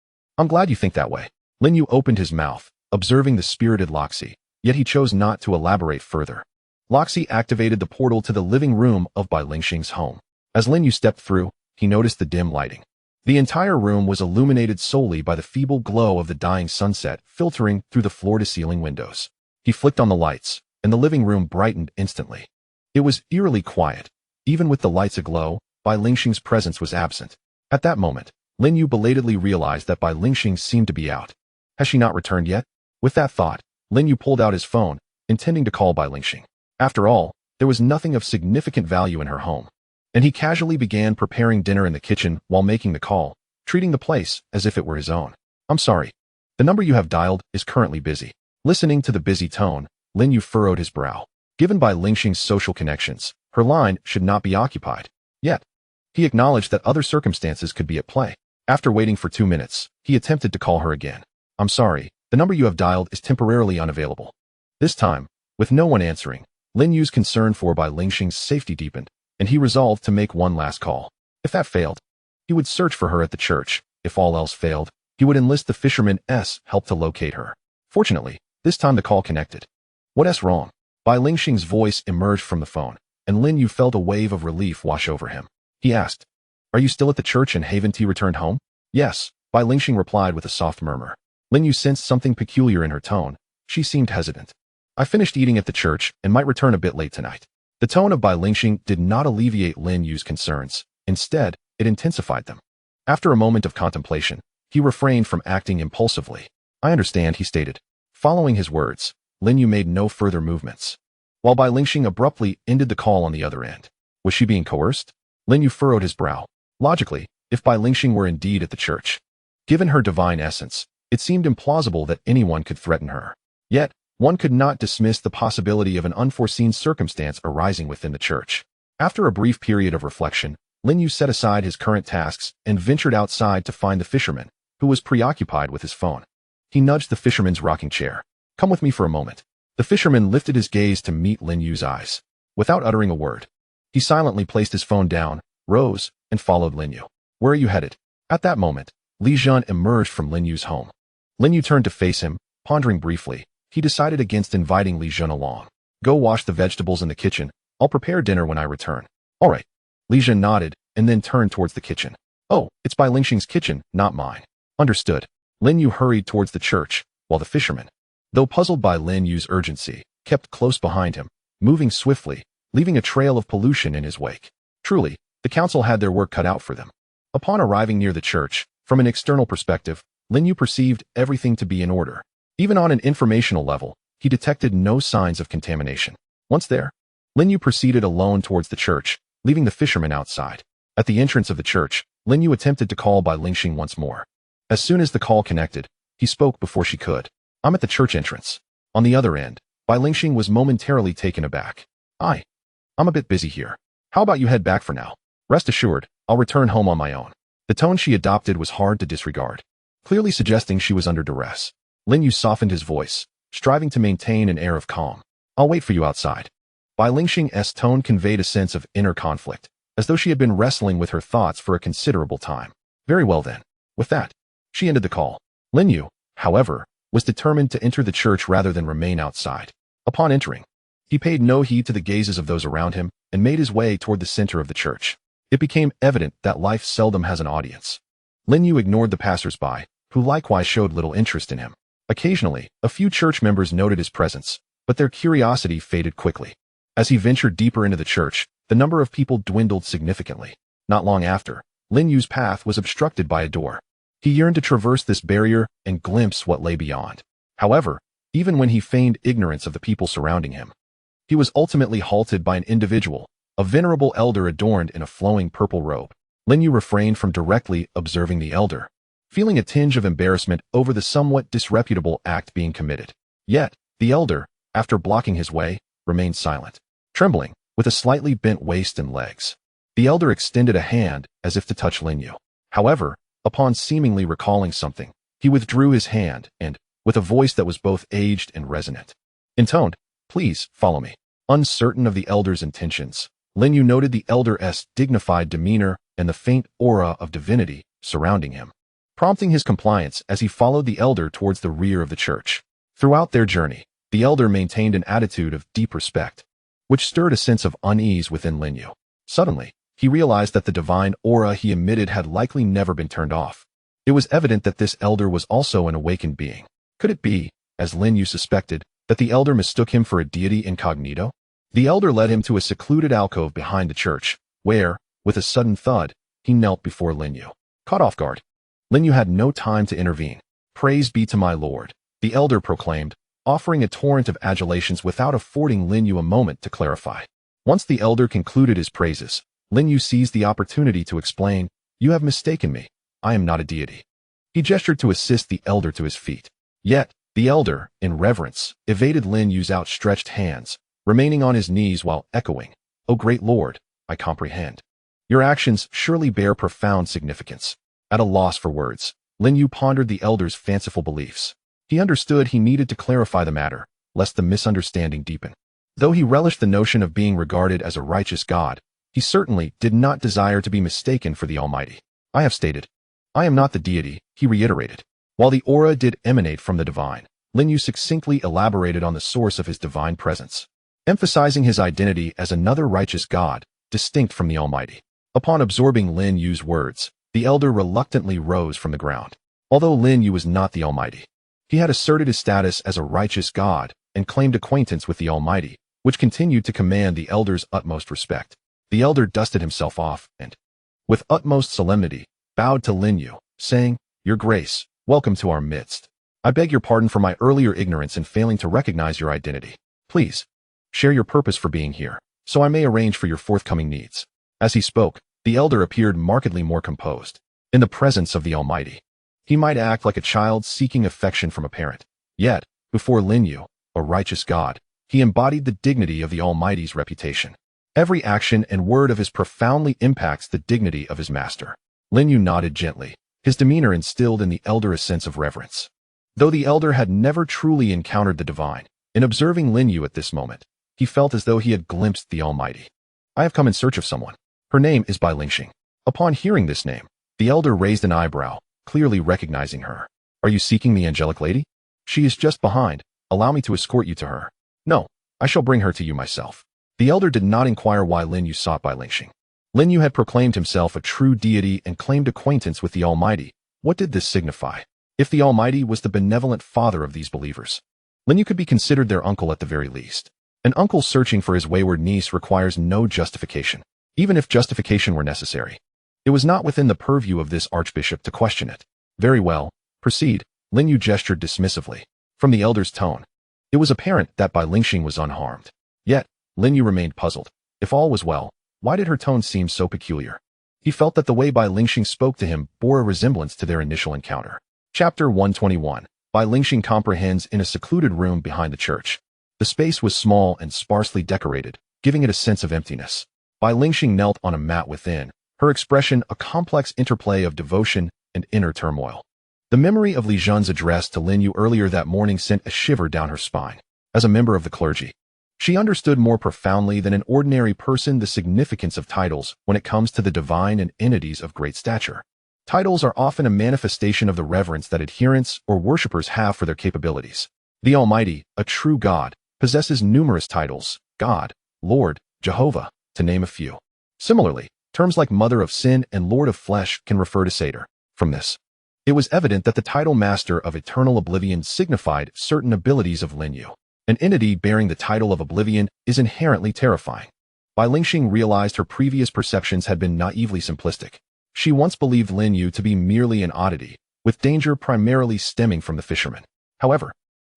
I'm glad you think that way. Lin Yu opened his mouth, observing the spirited Loxi, yet he chose not to elaborate further. Loxi activated the portal to the living room of Bai Lingxing's home. As Lin Yu stepped through, he noticed the dim lighting. The entire room was illuminated solely by the feeble glow of the dying sunset filtering through the floor-to-ceiling windows. He flicked on the lights, and the living room brightened instantly. It was eerily quiet. Even with the lights aglow, Bai Lingxing's presence was absent. At that moment, Lin Yu belatedly realized that Bai Lingxing seemed to be out. Has she not returned yet? With that thought, Lin Yu pulled out his phone, intending to call Bai Lingxing. After all, there was nothing of significant value in her home. And he casually began preparing dinner in the kitchen while making the call, treating the place as if it were his own. I'm sorry. The number you have dialed is currently busy. Listening to the busy tone, Lin Yu furrowed his brow. Given Bai Lingxing's social connections, her line should not be occupied. Yet, he acknowledged that other circumstances could be at play. After waiting for 2 minutes, he attempted to call her again. I'm sorry, the number you have dialed is temporarily unavailable. This time, with no one answering, Lin Yu's concern for Bai Lingxing's safety deepened, and he resolved to make one last call. If that failed, he would search for her at the church. If all else failed, he would enlist the fisherman's help to locate her. Fortunately, this time the call connected. What's wrong? Bai Lingxing's voice emerged from the phone, and Lin Yu felt a wave of relief wash over him. He asked, Are you still at the church and haven't T returned home? Yes, Bai Lingxing replied with a soft murmur. Lin Yu sensed something peculiar in her tone. She seemed hesitant. I finished eating at the church and might return a bit late tonight. The tone of Bai Lingxing did not alleviate Lin Yu's concerns. Instead, it intensified them. After a moment of contemplation, he refrained from acting impulsively. I understand, he stated. Following his words, Lin Yu made no further movements, while Bai Lingxing abruptly ended the call on the other end. Was she being coerced? Lin Yu furrowed his brow. Logically, if Bai Lingxing were indeed at the church, given her divine essence, it seemed implausible that anyone could threaten her. Yet, one could not dismiss the possibility of an unforeseen circumstance arising within the church. After a brief period of reflection, Lin Yu set aside his current tasks and ventured outside to find the fisherman, who was preoccupied with his phone. He nudged the fisherman's rocking chair. Come with me for a moment. The fisherman lifted his gaze to meet Lin Yu's eyes. Without uttering a word, he silently placed his phone down, rose, and followed Lin Yu. Where are you headed? At that moment, Li Zhen emerged from Lin Yu's home. Lin Yu turned to face him, pondering briefly. He decided against inviting Li Zhen along. Go wash the vegetables in the kitchen. I'll prepare dinner when I return. All right. Li Zhen nodded and then turned towards the kitchen. Oh, it's Bai Lingxing's kitchen, not mine. Understood. Lin Yu hurried towards the church, while the fisherman, though puzzled by Lin Yu's urgency, kept close behind him, moving swiftly, leaving a trail of pollution in his wake. Truly, the council had their work cut out for them. Upon arriving near the church, from an external perspective, Lin Yu perceived everything to be in order. Even on an informational level, he detected no signs of contamination. Once there, Lin Yu proceeded alone towards the church, leaving the fisherman outside. At the entrance of the church, Lin Yu attempted to call Bai Lingxing once more. As soon as the call connected, he spoke before she could. I'm at the church entrance. On the other end, Bai Lingxing was momentarily taken aback. I'm a bit busy here. How about you head back for now? Rest assured, I'll return home on my own. The tone she adopted was hard to disregard, clearly suggesting she was under duress. Lin Yu softened his voice, striving to maintain an air of calm. I'll wait for you outside. Bai Lingxing's tone conveyed a sense of inner conflict, as though she had been wrestling with her thoughts for a considerable time. Very well then. With that, she ended the call. Lin Yu, however, was determined to enter the church rather than remain outside. Upon entering, he paid no heed to the gazes of those around him and made his way toward the center of the church. It became evident that life seldom has an audience. Lin Yu ignored the passers-by, who likewise showed little interest in him. Occasionally, a few church members noted his presence, but their curiosity faded quickly. As he ventured deeper into the church, the number of people dwindled significantly. Not long after, Lin Yu's path was obstructed by a door. He yearned to traverse this barrier and glimpse what lay beyond. However, even when he feigned ignorance of the people surrounding him, he was ultimately halted by an individual, a venerable elder adorned in a flowing purple robe. Lin Yu refrained from directly observing the elder, feeling a tinge of embarrassment over the somewhat disreputable act being committed. Yet, the elder, after blocking his way, remained silent, trembling, with a slightly bent waist and legs. The elder extended a hand as if to touch Lin Yu. However, upon seemingly recalling something, he withdrew his hand and, with a voice that was both aged and resonant, intoned, "Please, follow me." Uncertain of the elder's intentions, Lin Yu noted the elder's dignified demeanor and the faint aura of divinity surrounding him, prompting his compliance as he followed the elder towards the rear of the church. Throughout their journey, the elder maintained an attitude of deep respect, which stirred a sense of unease within Lin Yu. Suddenly, he realized that the divine aura he emitted had likely never been turned off. It was evident that this elder was also an awakened being. Could it be, as Lin Yu suspected, that the elder mistook him for a deity incognito? The elder led him to a secluded alcove behind the church, where, with a sudden thud, he knelt before Lin Yu. Caught off guard, Lin Yu had no time to intervene. "Praise be to my Lord," the elder proclaimed, offering a torrent of adulations without affording Lin Yu a moment to clarify. Once the elder concluded his praises, Lin Yu seized the opportunity to explain, "You have mistaken me. I am not a deity." He gestured to assist the elder to his feet. Yet, the elder, in reverence, evaded Lin Yu's outstretched hands, remaining on his knees while echoing, "O great Lord, I comprehend. Your actions surely bear profound significance." At a loss for words, Lin Yu pondered the elder's fanciful beliefs. He understood he needed to clarify the matter, lest the misunderstanding deepen. Though he relished the notion of being regarded as a righteous god, he certainly did not desire to be mistaken for the Almighty. "I have stated, I am not the deity," he reiterated. While the aura did emanate from the divine, Lin Yu succinctly elaborated on the source of his divine presence, emphasizing his identity as another righteous god, distinct from the Almighty. Upon absorbing Lin Yu's words, the elder reluctantly rose from the ground. Although Lin Yu was not the Almighty, he had asserted his status as a righteous god and claimed acquaintance with the Almighty, which continued to command the elder's utmost respect. The elder dusted himself off and, with utmost solemnity, bowed to Lin Yu, saying, "Your Grace, welcome to our midst. I beg your pardon for my earlier ignorance in failing to recognize your identity. Please, share your purpose for being here, so I may arrange for your forthcoming needs." As he spoke, the elder appeared markedly more composed. In the presence of the Almighty, he might act like a child seeking affection from a parent. Yet, before Lin Yu, a righteous god, he embodied the dignity of the Almighty's reputation. Every action and word of his profoundly impacts the dignity of his master. Lin Yu nodded gently. His demeanor instilled in the elder a sense of reverence. Though the elder had never truly encountered the divine, in observing Lin Yu at this moment, he felt as though he had glimpsed the Almighty. "I have come in search of someone. Her name is Lin. Upon hearing this name, the elder raised an eyebrow, clearly recognizing her. "Are you seeking the angelic lady? She is just behind. Allow me to escort you to her." "No, I shall bring her to you myself." The elder did not inquire why Lin Yu sought Lin. Lin Yu had proclaimed himself a true deity and claimed acquaintance with the Almighty. What did this signify? If the Almighty was the benevolent father of these believers, Lin Yu could be considered their uncle at the very least. An uncle searching for his wayward niece requires no justification, even if justification were necessary. It was not within the purview of this archbishop to question it. "Very well, proceed," Lin Yu gestured dismissively. From the elder's tone, it was apparent that Lin was unharmed. Yet, Lin Yu remained puzzled. If all was well, why did her tone seem so peculiar? He felt that the way Lin spoke to him bore a resemblance to their initial encounter. Chapter 121. Lin comprehends in a secluded room behind the church. The space was small and sparsely decorated, giving it a sense of emptiness. Lin knelt on a mat within, her expression a complex interplay of devotion and inner turmoil. The memory of Li Zhen's address to Lin Yu earlier that morning sent a shiver down her spine. As a member of the clergy, she understood more profoundly than an ordinary person the significance of titles when it comes to the divine and entities of great stature. Titles are often a manifestation of the reverence that adherents or worshippers have for their capabilities. The Almighty, a true God, possesses numerous titles: God, Lord, Jehovah, to name a few. Similarly, terms like Mother of Sin and Lord of Flesh can refer to Satyr. From this, It was evident that the title Master of Eternal Oblivion signified certain abilities of Lin You. An entity bearing the title of Oblivion is inherently terrifying. Bai Lingxing realized her previous perceptions had been naively simplistic. She once believed Lin You to be merely an oddity, with danger primarily stemming from the fisherman. However,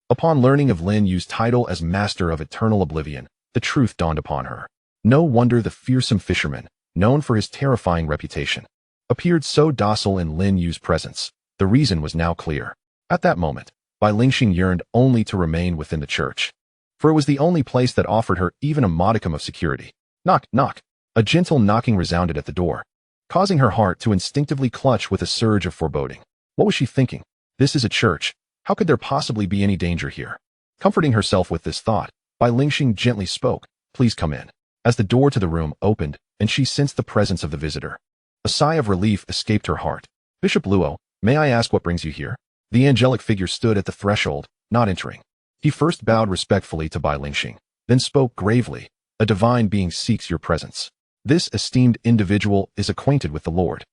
upon learning of Lin Yu's title as Master of Eternal Oblivion, the truth dawned upon her. No wonder the fearsome fisherman, known for his terrifying reputation, appeared so docile in Lin Yu's presence. The reason was now clear. At that moment, Bai Lingxing yearned only to remain within the church, for it was the only place that offered her even a modicum of security. Knock, knock. A gentle knocking resounded at the door, causing her heart to instinctively clutch with a surge of foreboding. What was she thinking? This is a church. How could there possibly be any danger here? Comforting herself with this thought, Bai Lingxing gently spoke, "Please come in." As the door to the room opened and she sensed the presence of the visitor, a sigh of relief escaped her heart. "Bishop Luo, may I ask what brings you here?" The angelic figure stood at the threshold, not entering. He first bowed respectfully to Bai Lingxing, then spoke gravely, "A divine being seeks your presence. This esteemed individual is acquainted with the Lord.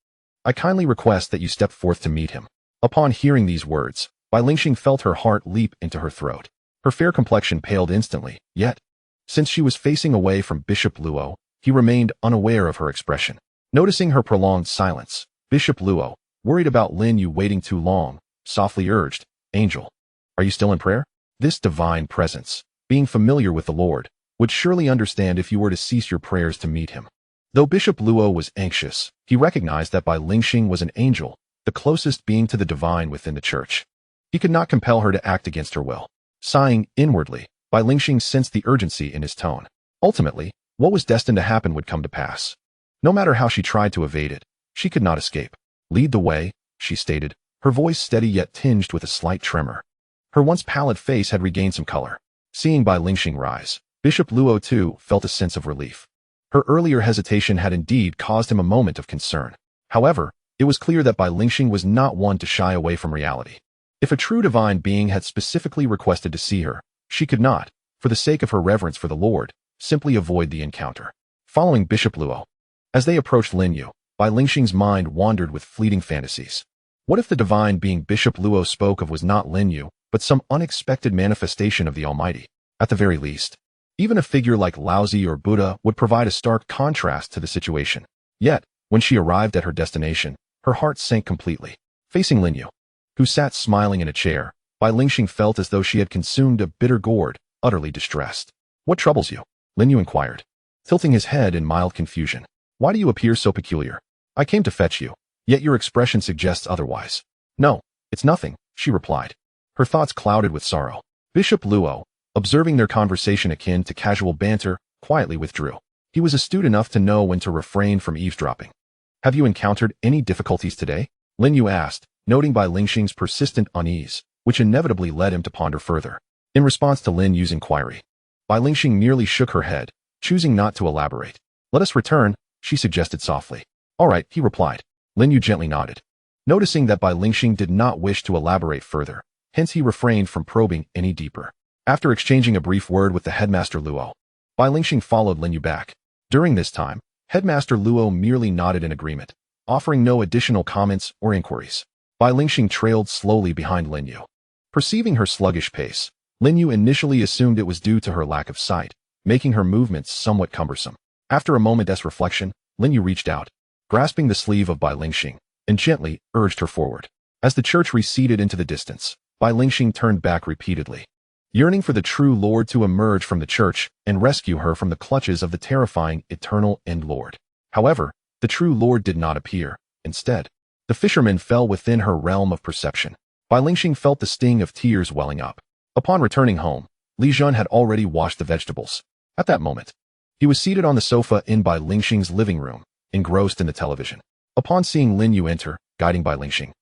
I kindly request that you step forth to meet him." Upon hearing these words, Bai Lingxing felt her heart leap into her throat. Her fair complexion paled instantly, yet, since she was facing away from Bishop Luo, he remained unaware of her expression. Noticing her prolonged silence, Bishop Luo, worried about Lin You waiting too long, softly urged, "Angel, are you still in prayer?" This divine presence, being familiar with the Lord, would surely understand if you were to cease your prayers to meet him. Though Bishop Luo was anxious, he recognized that Bai Lingxing was an angel, the closest being to the divine within the church. He could not compel her to act against her will. Sighing inwardly, Bai Lingxing sensed the urgency in his tone. Ultimately, what was destined to happen would come to pass. No matter how she tried to evade it, she could not escape. "Lead the way," she stated, her voice steady yet tinged with a slight tremor. Her once pallid face had regained some color. Seeing Bai Lingxing rise, Bishop Luo too felt a sense of relief. Her earlier hesitation had indeed caused him a moment of concern. However, it was clear that Bai Lingxing was not one to shy away from reality. If a true divine being had specifically requested to see her, she could not, for the sake of her reverence for the Lord, simply avoid the encounter. Following Bishop Luo, as they approached Lin You, Bai Lingxing's mind wandered with fleeting fantasies. What if the divine being Bishop Luo spoke of was not Lin You, but some unexpected manifestation of the Almighty? At the very least, even a figure like Laozi or Buddha would provide a stark contrast to the situation. Yet, when she arrived at her destination, her heart sank completely. Facing Lin You, who sat smiling in a chair, Bai Lingxing felt as though she had consumed a bitter gourd, utterly distressed. "What troubles you?" Lin You inquired, tilting his head in mild confusion. "Why do you appear so peculiar? I came to fetch you, yet your expression suggests otherwise." "No, it's nothing," she replied, her thoughts clouded with sorrow. Bishop Luo, observing their conversation akin to casual banter, quietly withdrew. He was astute enough to know when to refrain from eavesdropping. "Have you encountered any difficulties today?" Lin You asked, noting Bai Lingxing's persistent unease, which inevitably led him to ponder further. In response to Lin Yu's inquiry, Bai Lingxing merely shook her head, choosing not to elaborate. "Let us return," she suggested softly. "All right," he replied. Lin Yu gently nodded, noticing that Bai Lingxing did not wish to elaborate further, hence he refrained from probing any deeper. After exchanging a brief word with the headmaster Luo, Bai Lingxing followed Lin Yu back. During this time, Headmaster Luo merely nodded in agreement, offering no additional comments or inquiries. Bai Lingxing trailed slowly behind Lin Yu. Perceiving her sluggish pace, Lin Yu initially assumed it was due to her lack of sight, making her movements somewhat cumbersome. After a moment's reflection, Lin Yu reached out, grasping the sleeve of Bai Lingxing, and gently urged her forward. As the church receded into the distance, Bai Lingxing turned back repeatedly, yearning for the true Lord to emerge from the church and rescue her from the clutches of the terrifying eternal end Lord. However, the true Lord did not appear. Instead, the fisherman fell within her realm of perception. Bai Lingxing felt the sting of tears welling up. Upon returning home, Li Jun had already washed the vegetables. At that moment, he was seated on the sofa in Bai Lingxing's living room, engrossed in the television. Upon seeing Lin Yu enter, guiding Bai Lingxing,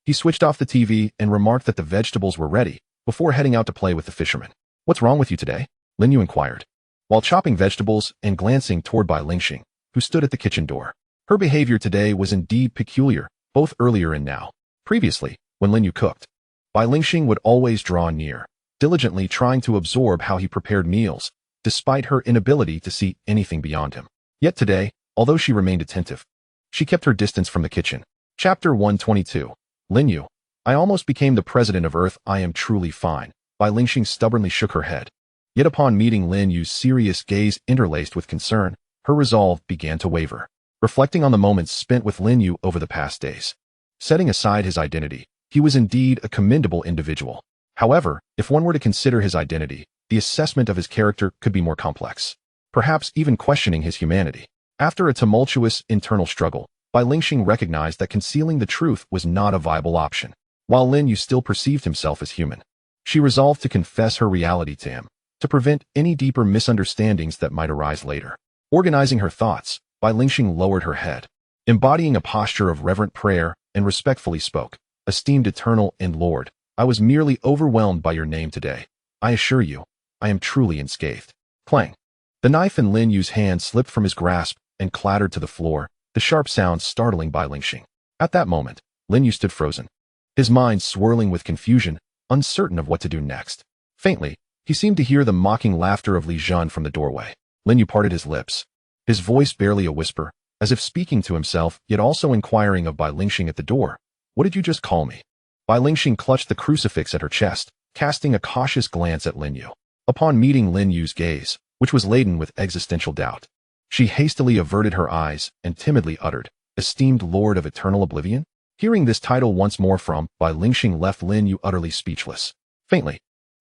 he switched off the TV and remarked that the vegetables were ready, before heading out to play with the fisherman. "What's wrong with you today?" Lin Yu inquired, while chopping vegetables and glancing toward Bai Lingxing, who stood at the kitchen door. Her behavior today was indeed peculiar, both earlier and now. Previously, when Lin Yu cooked, Bai Lingxing would always draw near, diligently trying to absorb how he prepared meals, despite her inability to see anything beyond him. Yet today, although she remained attentive, she kept her distance from the kitchen. Chapter 122. Lin Yu, I almost became the president of Earth. I am truly fine. Bai Lingxing stubbornly shook her head. Yet upon meeting Lin Yu's serious gaze interlaced with concern, her resolve began to waver. Reflecting on the moments spent with Lin Yu over the past days, setting aside his identity, he was indeed a commendable individual. However, if one were to consider his identity, the assessment of his character could be more complex, perhaps even questioning his humanity. After a tumultuous internal struggle, Bai Lingxing recognized that concealing the truth was not a viable option. While Lin Yu still perceived himself as human, she resolved to confess her reality to him, to prevent any deeper misunderstandings that might arise later. Organizing her thoughts, Bai Lingxing lowered her head, embodying a posture of reverent prayer, and respectfully spoke. Esteemed Eternal and Lord, I was merely overwhelmed by your name today. I assure you, I am truly unscathed. Clang. The knife in Lin Yu's hand slipped from his grasp and clattered to the floor, the sharp sound startling Bai Lingxing. At that moment, Lin Yu stood frozen, his mind swirling with confusion, uncertain of what to do next. Faintly, he seemed to hear the mocking laughter of Li Jun from the doorway. Lin Yu parted his lips, his voice barely a whisper, as if speaking to himself, yet also inquiring of Bai Lingxing at the door. What did you just call me? Bai Lingxing clutched the crucifix at her chest, casting a cautious glance at Lin Yu. Upon meeting Lin Yu's gaze, which was laden with existential doubt, she hastily averted her eyes and timidly uttered, Esteemed Lord of Eternal Oblivion? Hearing this title once more from Bai Lingxing left Lin Yu utterly speechless. Faintly,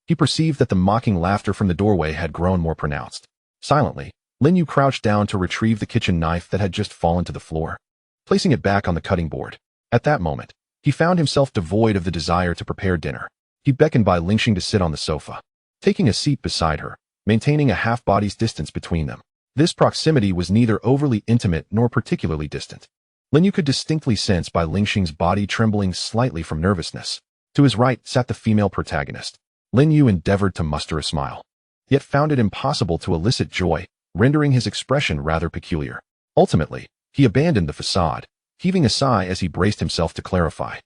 he perceived that the mocking laughter from the doorway had grown more pronounced. Silently, Lin Yu crouched down to retrieve the kitchen knife that had just fallen to the floor, placing it back on the cutting board. At that moment, he found himself devoid of the desire to prepare dinner. He beckoned Bai Lingxing to sit on the sofa, taking a seat beside her, maintaining a half-body's distance between them. This proximity was neither overly intimate nor particularly distant. Lin Yu could distinctly sense Bai Lingxing's body trembling slightly from nervousness. To his right sat the female protagonist. Lin Yu endeavored to muster a smile, yet found it impossible to elicit joy, rendering his expression rather peculiar. Ultimately, he abandoned the facade, heaving a sigh as he braced himself to clarify.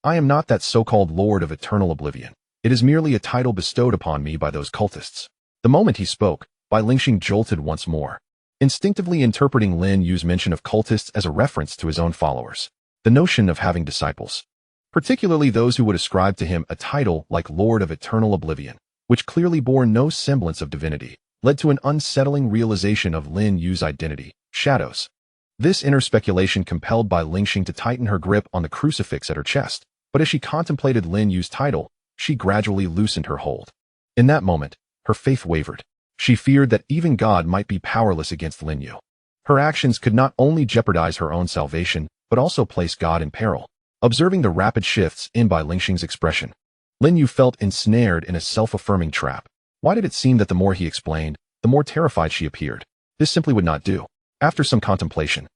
I am not that so-called Lord of Eternal Oblivion. It is merely a title bestowed upon me by those cultists. The moment he spoke, Bai Lingxing jolted once more, instinctively interpreting Lin Yu's mention of cultists as a reference to his own followers. The notion of having disciples, particularly those who would ascribe to him a title like Lord of Eternal Oblivion, which clearly bore no semblance of divinity, led to an unsettling realization of Lin Yu's identity, shadows. This inner speculation compelled Bai Lingxing to tighten her grip on the crucifix at her chest, but as she contemplated Lin Yu's title, she gradually loosened her hold. In that moment, her faith wavered. She feared that even God might be powerless against Lin Yu. Her actions could not only jeopardize her own salvation, but also place God in peril. Observing the rapid shifts in Bai Lingxing's expression, Lin Yu felt ensnared in a self-affirming trap. Why did it seem that the more he explained, the more terrified she appeared? This simply would not do. After some contemplation,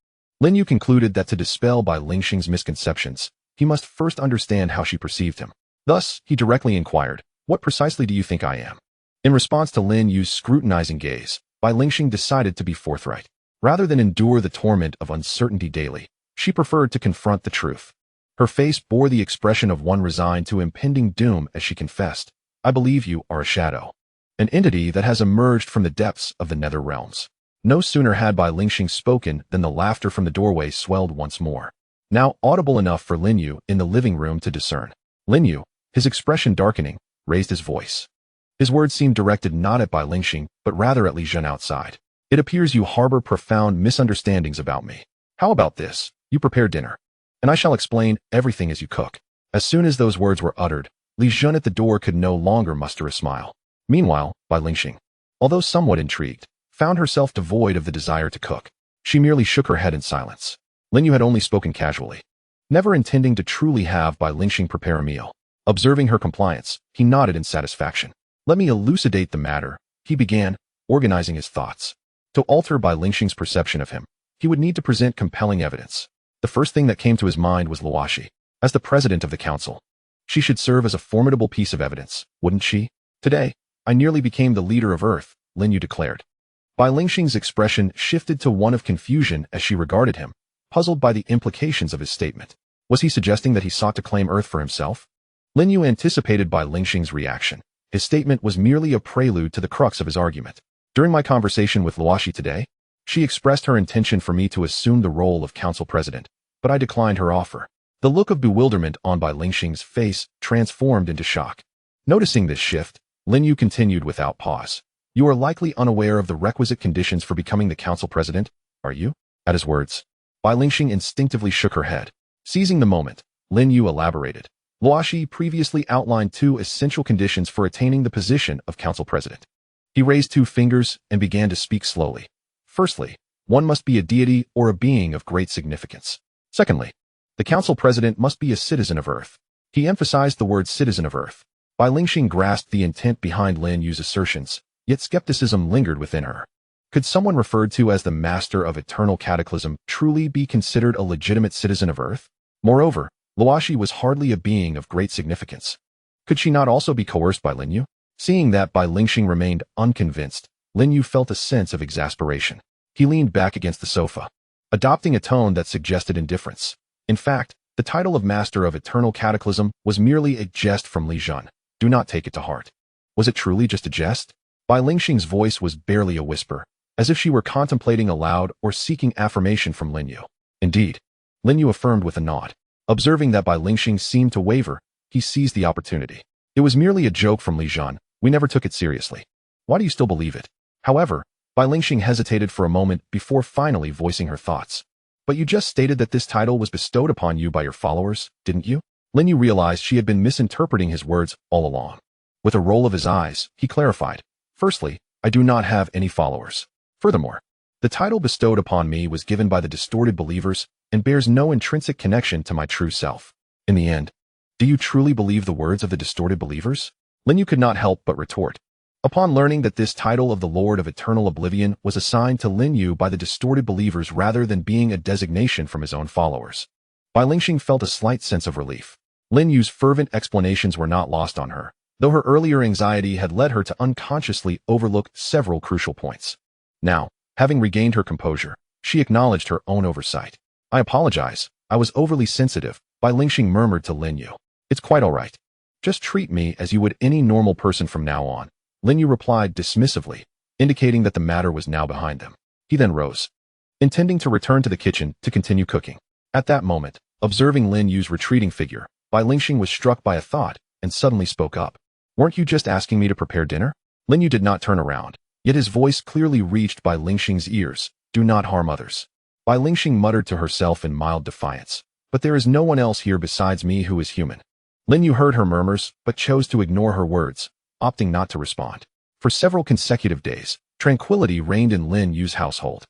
Lin Yu concluded that to dispel Bai Lingxing's misconceptions, he must first understand how she perceived him. Thus, he directly inquired, What precisely do you think I am? In response to Lin Yu's scrutinizing gaze, Bai Lingxing decided to be forthright. Rather than endure the torment of uncertainty daily, she preferred to confront the truth. Her face bore the expression of one resigned to impending doom as she confessed, I believe you are a shadow, an entity that has emerged from the depths of the nether realms. No sooner had Bai Lingxing spoken than the laughter from the doorway swelled once more, now audible enough for Lin Yu in the living room to discern. Lin Yu, his expression darkening, raised his voice. His words seemed directed not at Bai Lingxing, but rather at Li Jun outside. It appears you harbor profound misunderstandings about me. How about this? You prepare dinner, and I shall explain everything as you cook. As soon as those words were uttered, Li Jun at the door could no longer muster a smile. Meanwhile, Bai Lingxing, although somewhat intrigued, found herself devoid of the desire to cook. She merely shook her head in silence. Lin Yu had only spoken casually, never intending to truly have Bai Lingxing prepare a meal. Observing her compliance, he nodded in satisfaction. Let me elucidate the matter, he began, organizing his thoughts. To alter Bai Lingxing's perception of him, he would need to present compelling evidence. The first thing that came to his mind was Luoshi. As the president of the council, she should serve as a formidable piece of evidence, wouldn't she? Today, I nearly became the leader of Earth, Lin Yu declared. Bai Lingxing's expression shifted to one of confusion as she regarded him, puzzled by the implications of his statement. Was he suggesting that he sought to claim Earth for himself? Lin Yu anticipated Bai Lingxing's reaction. His statement was merely a prelude to the crux of his argument. During my conversation with Luoshi today, she expressed her intention for me to assume the role of council president, but I declined her offer. The look of bewilderment on Bai Lingxing's face transformed into shock. Noticing this shift, Lin You continued without pause. You are likely unaware of the requisite conditions for becoming the council president, are you? At his words, Bai Lingxing instinctively shook her head. Seizing the moment, Lin You elaborated. Luoshi previously outlined 2 essential conditions for attaining the position of council president. He raised 2 fingers and began to speak slowly. Firstly, one must be a deity or a being of great significance. Secondly, the council president must be a citizen of Earth. He emphasized the word citizen of Earth. Bai Lingxing grasped the intent behind Lin Yu's assertions, yet skepticism lingered within her. Could someone referred to as the master of eternal cataclysm truly be considered a legitimate citizen of Earth? Moreover, Luoshi was hardly a being of great significance. Could she not also be coerced by Lin Yu? Seeing that Bai Lingxing remained unconvinced, Lin Yu felt a sense of exasperation. He leaned back against the sofa, adopting a tone that suggested indifference. In fact, the title of Master of Eternal Cataclysm was merely a jest from Li Jun. Do not take it to heart. Was it truly just a jest? Bai Lingxing's voice was barely a whisper, as if she were contemplating aloud or seeking affirmation from Lin Yu. Indeed, Lin Yu affirmed with a nod. Observing that Bai Lingxing seemed to waver, he seized the opportunity. It was merely a joke from Li Jun. We never took it seriously. Why do you still believe it? However, Bai Lingxing hesitated for a moment before finally voicing her thoughts. But you just stated that this title was bestowed upon you by your followers, didn't you? Lin Yu realized she had been misinterpreting his words all along. With a roll of his eyes, he clarified. Firstly, I do not have any followers. Furthermore, the title bestowed upon me was given by the distorted believers and bears no intrinsic connection to my true self. In the end, do you truly believe the words of the distorted believers? Lin Yu could not help but retort. Upon learning that this title of the Lord of Eternal Oblivion was assigned to Lin Yu by the distorted believers rather than being a designation from his own followers, Bai Lingxing felt a slight sense of relief. Lin Yu's fervent explanations were not lost on her, though her earlier anxiety had led her to unconsciously overlook several crucial points. Now, having regained her composure, she acknowledged her own oversight. I apologize, I was overly sensitive, Bai Lingxing murmured to Lin Yu. It's quite all right. Just treat me as you would any normal person from now on, Lin Yu replied dismissively, indicating that the matter was now behind them. He then rose, intending to return to the kitchen to continue cooking. At that moment, observing Lin Yu's retreating figure, Bai Lingxing was struck by a thought and suddenly spoke up. Weren't you just asking me to prepare dinner? Lin Yu did not turn around, yet his voice clearly reached Bai Lingxing's ears. Do not harm others. Bai Lingxing muttered to herself in mild defiance. But there is no one else here besides me who is human. Lin Yu heard her murmurs, but chose to ignore her words, opting not to respond. For several consecutive days, tranquility reigned in Lin Yu's household.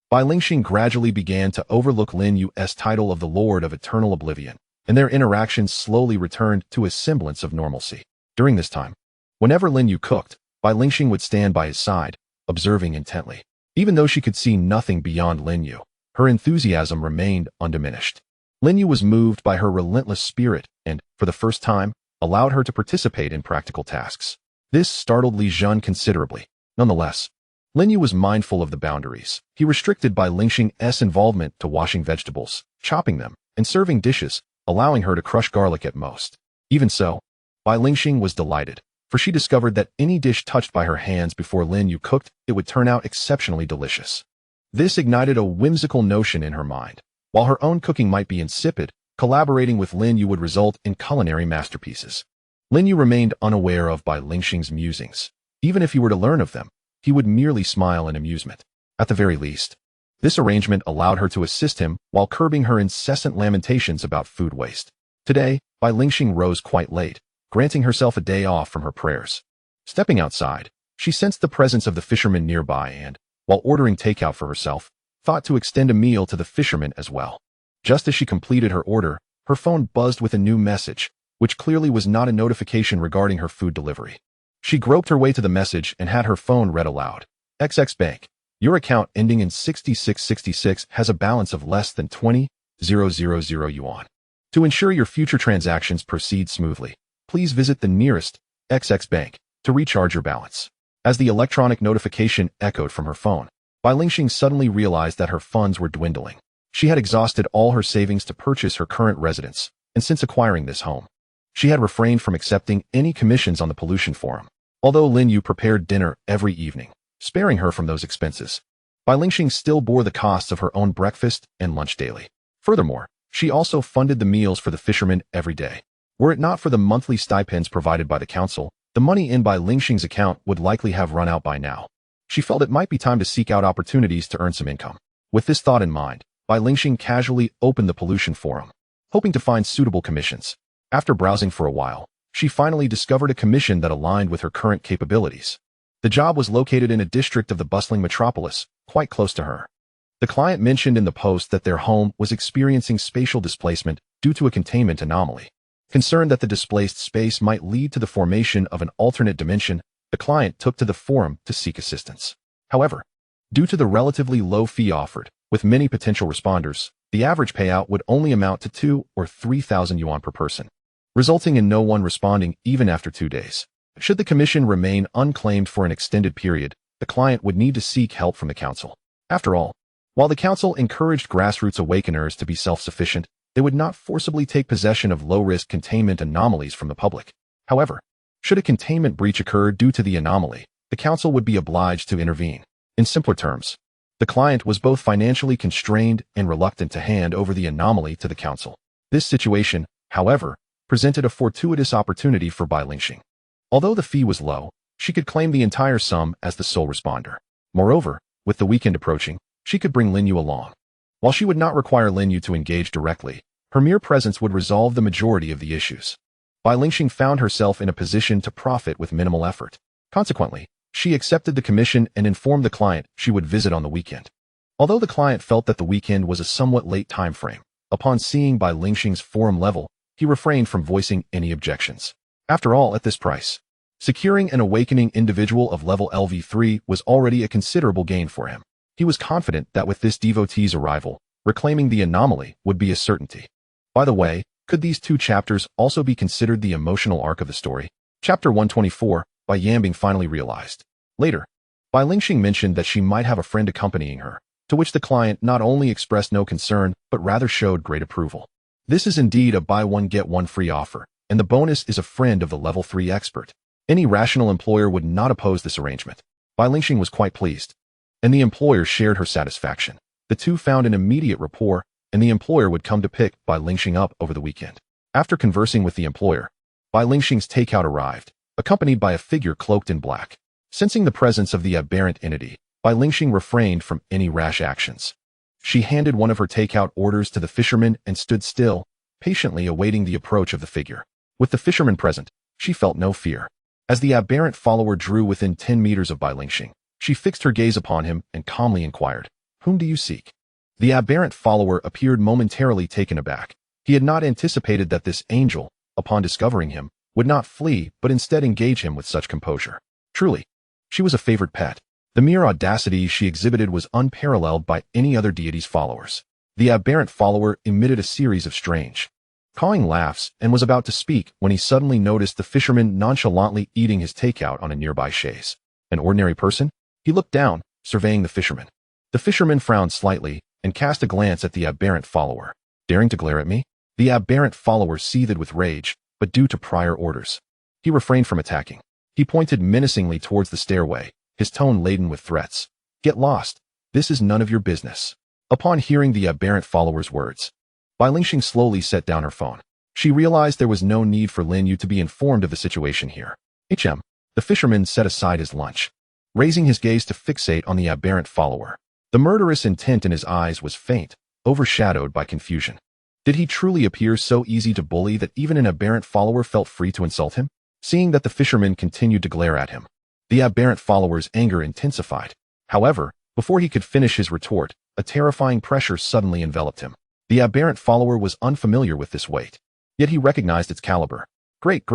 Bai Lingxing gradually began to overlook Lin Yu's title of the Lord of Eternal Oblivion, and their interactions slowly returned to a semblance of normalcy. During this time, whenever Lin Yu cooked, Bai Lingxing would stand by his side, observing intently. Even though she could see nothing beyond Lin Yu, her enthusiasm remained undiminished. Lin Yu was moved by her relentless spirit and, for the first time, allowed her to participate in practical tasks. This startled Li Jun considerably. Nonetheless, Lin Yu was mindful of the boundaries. He restricted Bai Lingxing's involvement to washing vegetables, chopping them, and serving dishes, allowing her to crush garlic at most. Even so, Bai Lingxing was delighted, for she discovered that any dish touched by her hands before Lin Yu cooked, it would turn out exceptionally delicious. This ignited a whimsical notion in her mind. While her own cooking might be insipid, collaborating with Lin Yu would result in culinary masterpieces. Lin Yu remained unaware of Bai Lingxing's musings. Even if he were to learn of them, he would merely smile in amusement. At the very least, this arrangement allowed her to assist him while curbing her incessant lamentations about food waste. Today, Bai Lingxing rose quite late, granting herself a day off from her prayers. Stepping outside, she sensed the presence of the fisherman nearby and, while ordering takeout for herself, thought to extend a meal to the fisherman as well. Just as she completed her order, her phone buzzed with a new message, which clearly was not a notification regarding her food delivery. She groped her way to the message and had her phone read aloud. XX Bank, your account ending in 6666 has a balance of less than 20,000 yuan. To ensure your future transactions proceed smoothly, please visit the nearest XX Bank to recharge your balance. As the electronic notification echoed from her phone, Bai Lingxing suddenly realized that her funds were dwindling. She had exhausted all her savings to purchase her current residence, and since acquiring this home, she had refrained from accepting any commissions on the pollution forum. Although Lin Yu prepared dinner every evening, sparing her from those expenses, Bai Lingxing still bore the costs of her own breakfast and lunch daily. Furthermore, She also funded the meals for the fishermen every day. Were it not for the monthly stipends provided by the council, the money in by Ling Xing's account would likely have run out by now. She felt it might be time to seek out opportunities to earn some income. With this thought in mind, Ling Xing casually opened the pollution forum, hoping to find suitable commissions. After browsing for a while, she finally discovered a commission that aligned with her current capabilities. The job was located in a district of the bustling metropolis, quite close to her. The client mentioned in the post that their home was experiencing spatial displacement due to a containment anomaly. Concerned that the displaced space might lead to the formation of an alternate dimension, the client took to the forum to seek assistance. However, due to the relatively low fee offered, with many potential responders, the average payout would only amount to 2,000 or 3,000 yuan per person, resulting in no one responding even after 2 days. Should the commission remain unclaimed for an extended period, the client would need to seek help from the council. After all, while the council encouraged grassroots awakeners to be self-sufficient, they would not forcibly take possession of low-risk containment anomalies from the public. However, should a containment breach occur due to the anomaly, the council would be obliged to intervene. In simpler terms, the client was both financially constrained and reluctant to hand over the anomaly to the council. This situation, however, presented a fortuitous opportunity for Ling Xing. Although the fee was low, she could claim the entire sum as the sole responder. Moreover, with the weekend approaching, she could bring Lin You along. While she would not require Lin You to engage directly, her mere presence would resolve the majority of the issues. Ling Xing found herself in a position to profit with minimal effort. Consequently, she accepted the commission and informed the client she would visit on the weekend. Although the client felt that the weekend was a somewhat late time frame, upon seeing Ling Xing's forum level, he refrained from voicing any objections. After all, at this price, securing an awakening individual of level LV3 was already a considerable gain for him. He was confident that with this devotee's arrival, reclaiming the anomaly would be a certainty. By the way, could these 2 chapters also be considered the emotional arc of the story? Chapter 124, Yambing finally realized. Later, Ling Xing mentioned that she might have a friend accompanying her, to which the client not only expressed no concern, but rather showed great approval. This is indeed a buy one get one free offer, and the bonus is a friend of the level 3 expert. Any rational employer would not oppose this arrangement. Ling Xing was quite pleased, and the employer shared her satisfaction. The two found an immediate rapport, and the employer would come to pick Ling Xing up over the weekend. After conversing with the employer, Ling Xing's takeout arrived, accompanied by a figure cloaked in black. Sensing the presence of the aberrant entity, Ling Xing refrained from any rash actions. She handed one of her takeout orders to the fisherman and stood still, patiently awaiting the approach of the figure. With the fisherman present, she felt no fear. As the aberrant follower drew within 10 meters of Ling Xing, she fixed her gaze upon him and calmly inquired, "Whom do you seek?" The aberrant follower appeared momentarily taken aback. He had not anticipated that this angel, upon discovering him, would not flee but instead engage him with such composure. Truly, she was a favored pet. The mere audacity she exhibited was unparalleled by any other deity's followers. The aberrant follower emitted a series of strange, cawing laughs and was about to speak when he suddenly noticed the fisherman nonchalantly eating his takeout on a nearby chaise. An ordinary person? He looked down, surveying the fisherman. The fisherman frowned slightly and cast a glance at the aberrant follower. Daring to glare at me? The aberrant follower seethed with rage, but due to prior orders, he refrained from attacking. He pointed menacingly towards the stairway, his tone laden with threats. "Get lost. This is none of your business." Upon hearing the aberrant follower's words, Ling Xing slowly set down her phone. She realized there was no need for Lin You to be informed of the situation here. The fisherman set aside his lunch, raising his gaze to fixate on the aberrant follower. The murderous intent in his eyes was faint, overshadowed by confusion. Did he truly appear so easy to bully that even an aberrant follower felt free to insult him? Seeing that the fisherman continued to glare at him, the aberrant follower's anger intensified. However, before he could finish his retort, a terrifying pressure suddenly enveloped him. The aberrant follower was unfamiliar with this weight, yet he recognized its caliber. Great!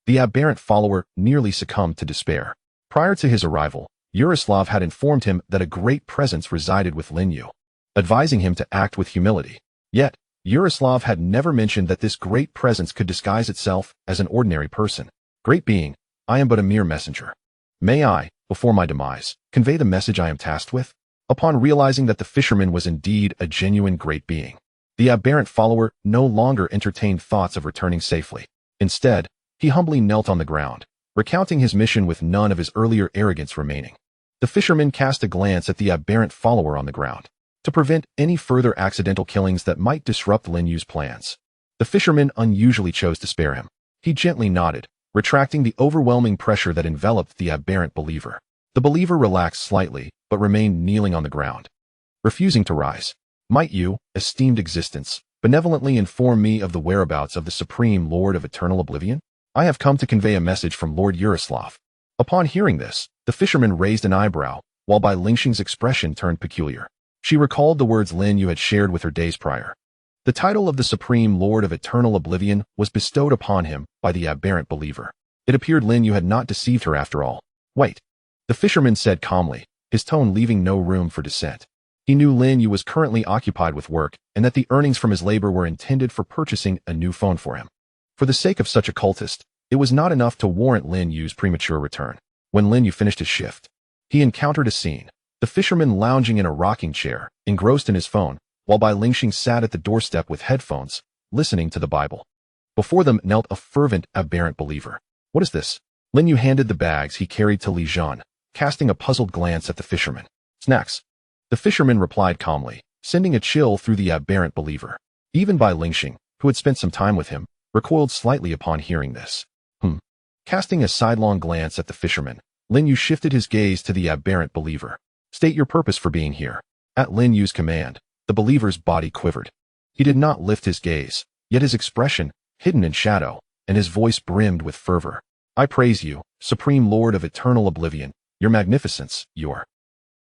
The aberrant follower nearly succumbed to despair. Prior to his arrival, Yaroslav had informed him that a great presence resided with Lin You, advising him to act with humility. Yet, Yaroslav had never mentioned that this great presence could disguise itself as an ordinary person. "Great being, I am but a mere messenger. May I, before my demise, convey the message I am tasked with?" Upon realizing that the fisherman was indeed a genuine great being, the aberrant follower no longer entertained thoughts of returning safely. Instead, he humbly knelt on the ground, recounting his mission with none of his earlier arrogance remaining. The fisherman cast a glance at the aberrant follower on the ground. to prevent any further accidental killings that might disrupt Lin Yu's plans. The fisherman unusually chose to spare him. He gently nodded, retracting the overwhelming pressure that enveloped the aberrant believer. The believer relaxed slightly, but remained kneeling on the ground, refusing to rise. Might you, esteemed existence, benevolently inform me of the whereabouts of the Supreme Lord of Eternal Oblivion? I have come to convey a message from Lord Yaroslav. Upon hearing this, the fisherman raised an eyebrow, while Bai Lingxing's expression turned peculiar. She recalled the words Lin Yu had shared with her days prior. The title of the Supreme Lord of Eternal Oblivion was bestowed upon him by the aberrant believer. It appeared Lin Yu had not deceived her after all. Wait. The fisherman said calmly, his tone leaving no room for dissent. He knew Lin Yu was currently occupied with work and that the earnings from his labor were intended for purchasing a new phone for him. For the sake of such a cultist, it was not enough to warrant Lin Yu's premature return. When Lin Yu finished his shift, he encountered a scene. The fisherman lounging in a rocking chair, engrossed in his phone, while Bai Lingxing sat at the doorstep with headphones, listening to the Bible. Before them knelt a fervent, aberrant believer. What is this? Lin Yu handed the bags he carried to Li Zhan, casting a puzzled glance at the fisherman. Snacks. The fisherman replied calmly, sending a chill through the aberrant believer. Even Bai Lingxing, who had spent some time with him, recoiled slightly upon hearing this. Casting a sidelong glance at the fisherman, Lin Yu shifted his gaze to the aberrant believer. State your purpose for being here. At Lin Yu's command, the believer's body quivered. He did not lift his gaze, yet his expression, hidden in shadow, and his voice brimmed with fervor. I praise you, Supreme Lord of Eternal Oblivion, your magnificence, your...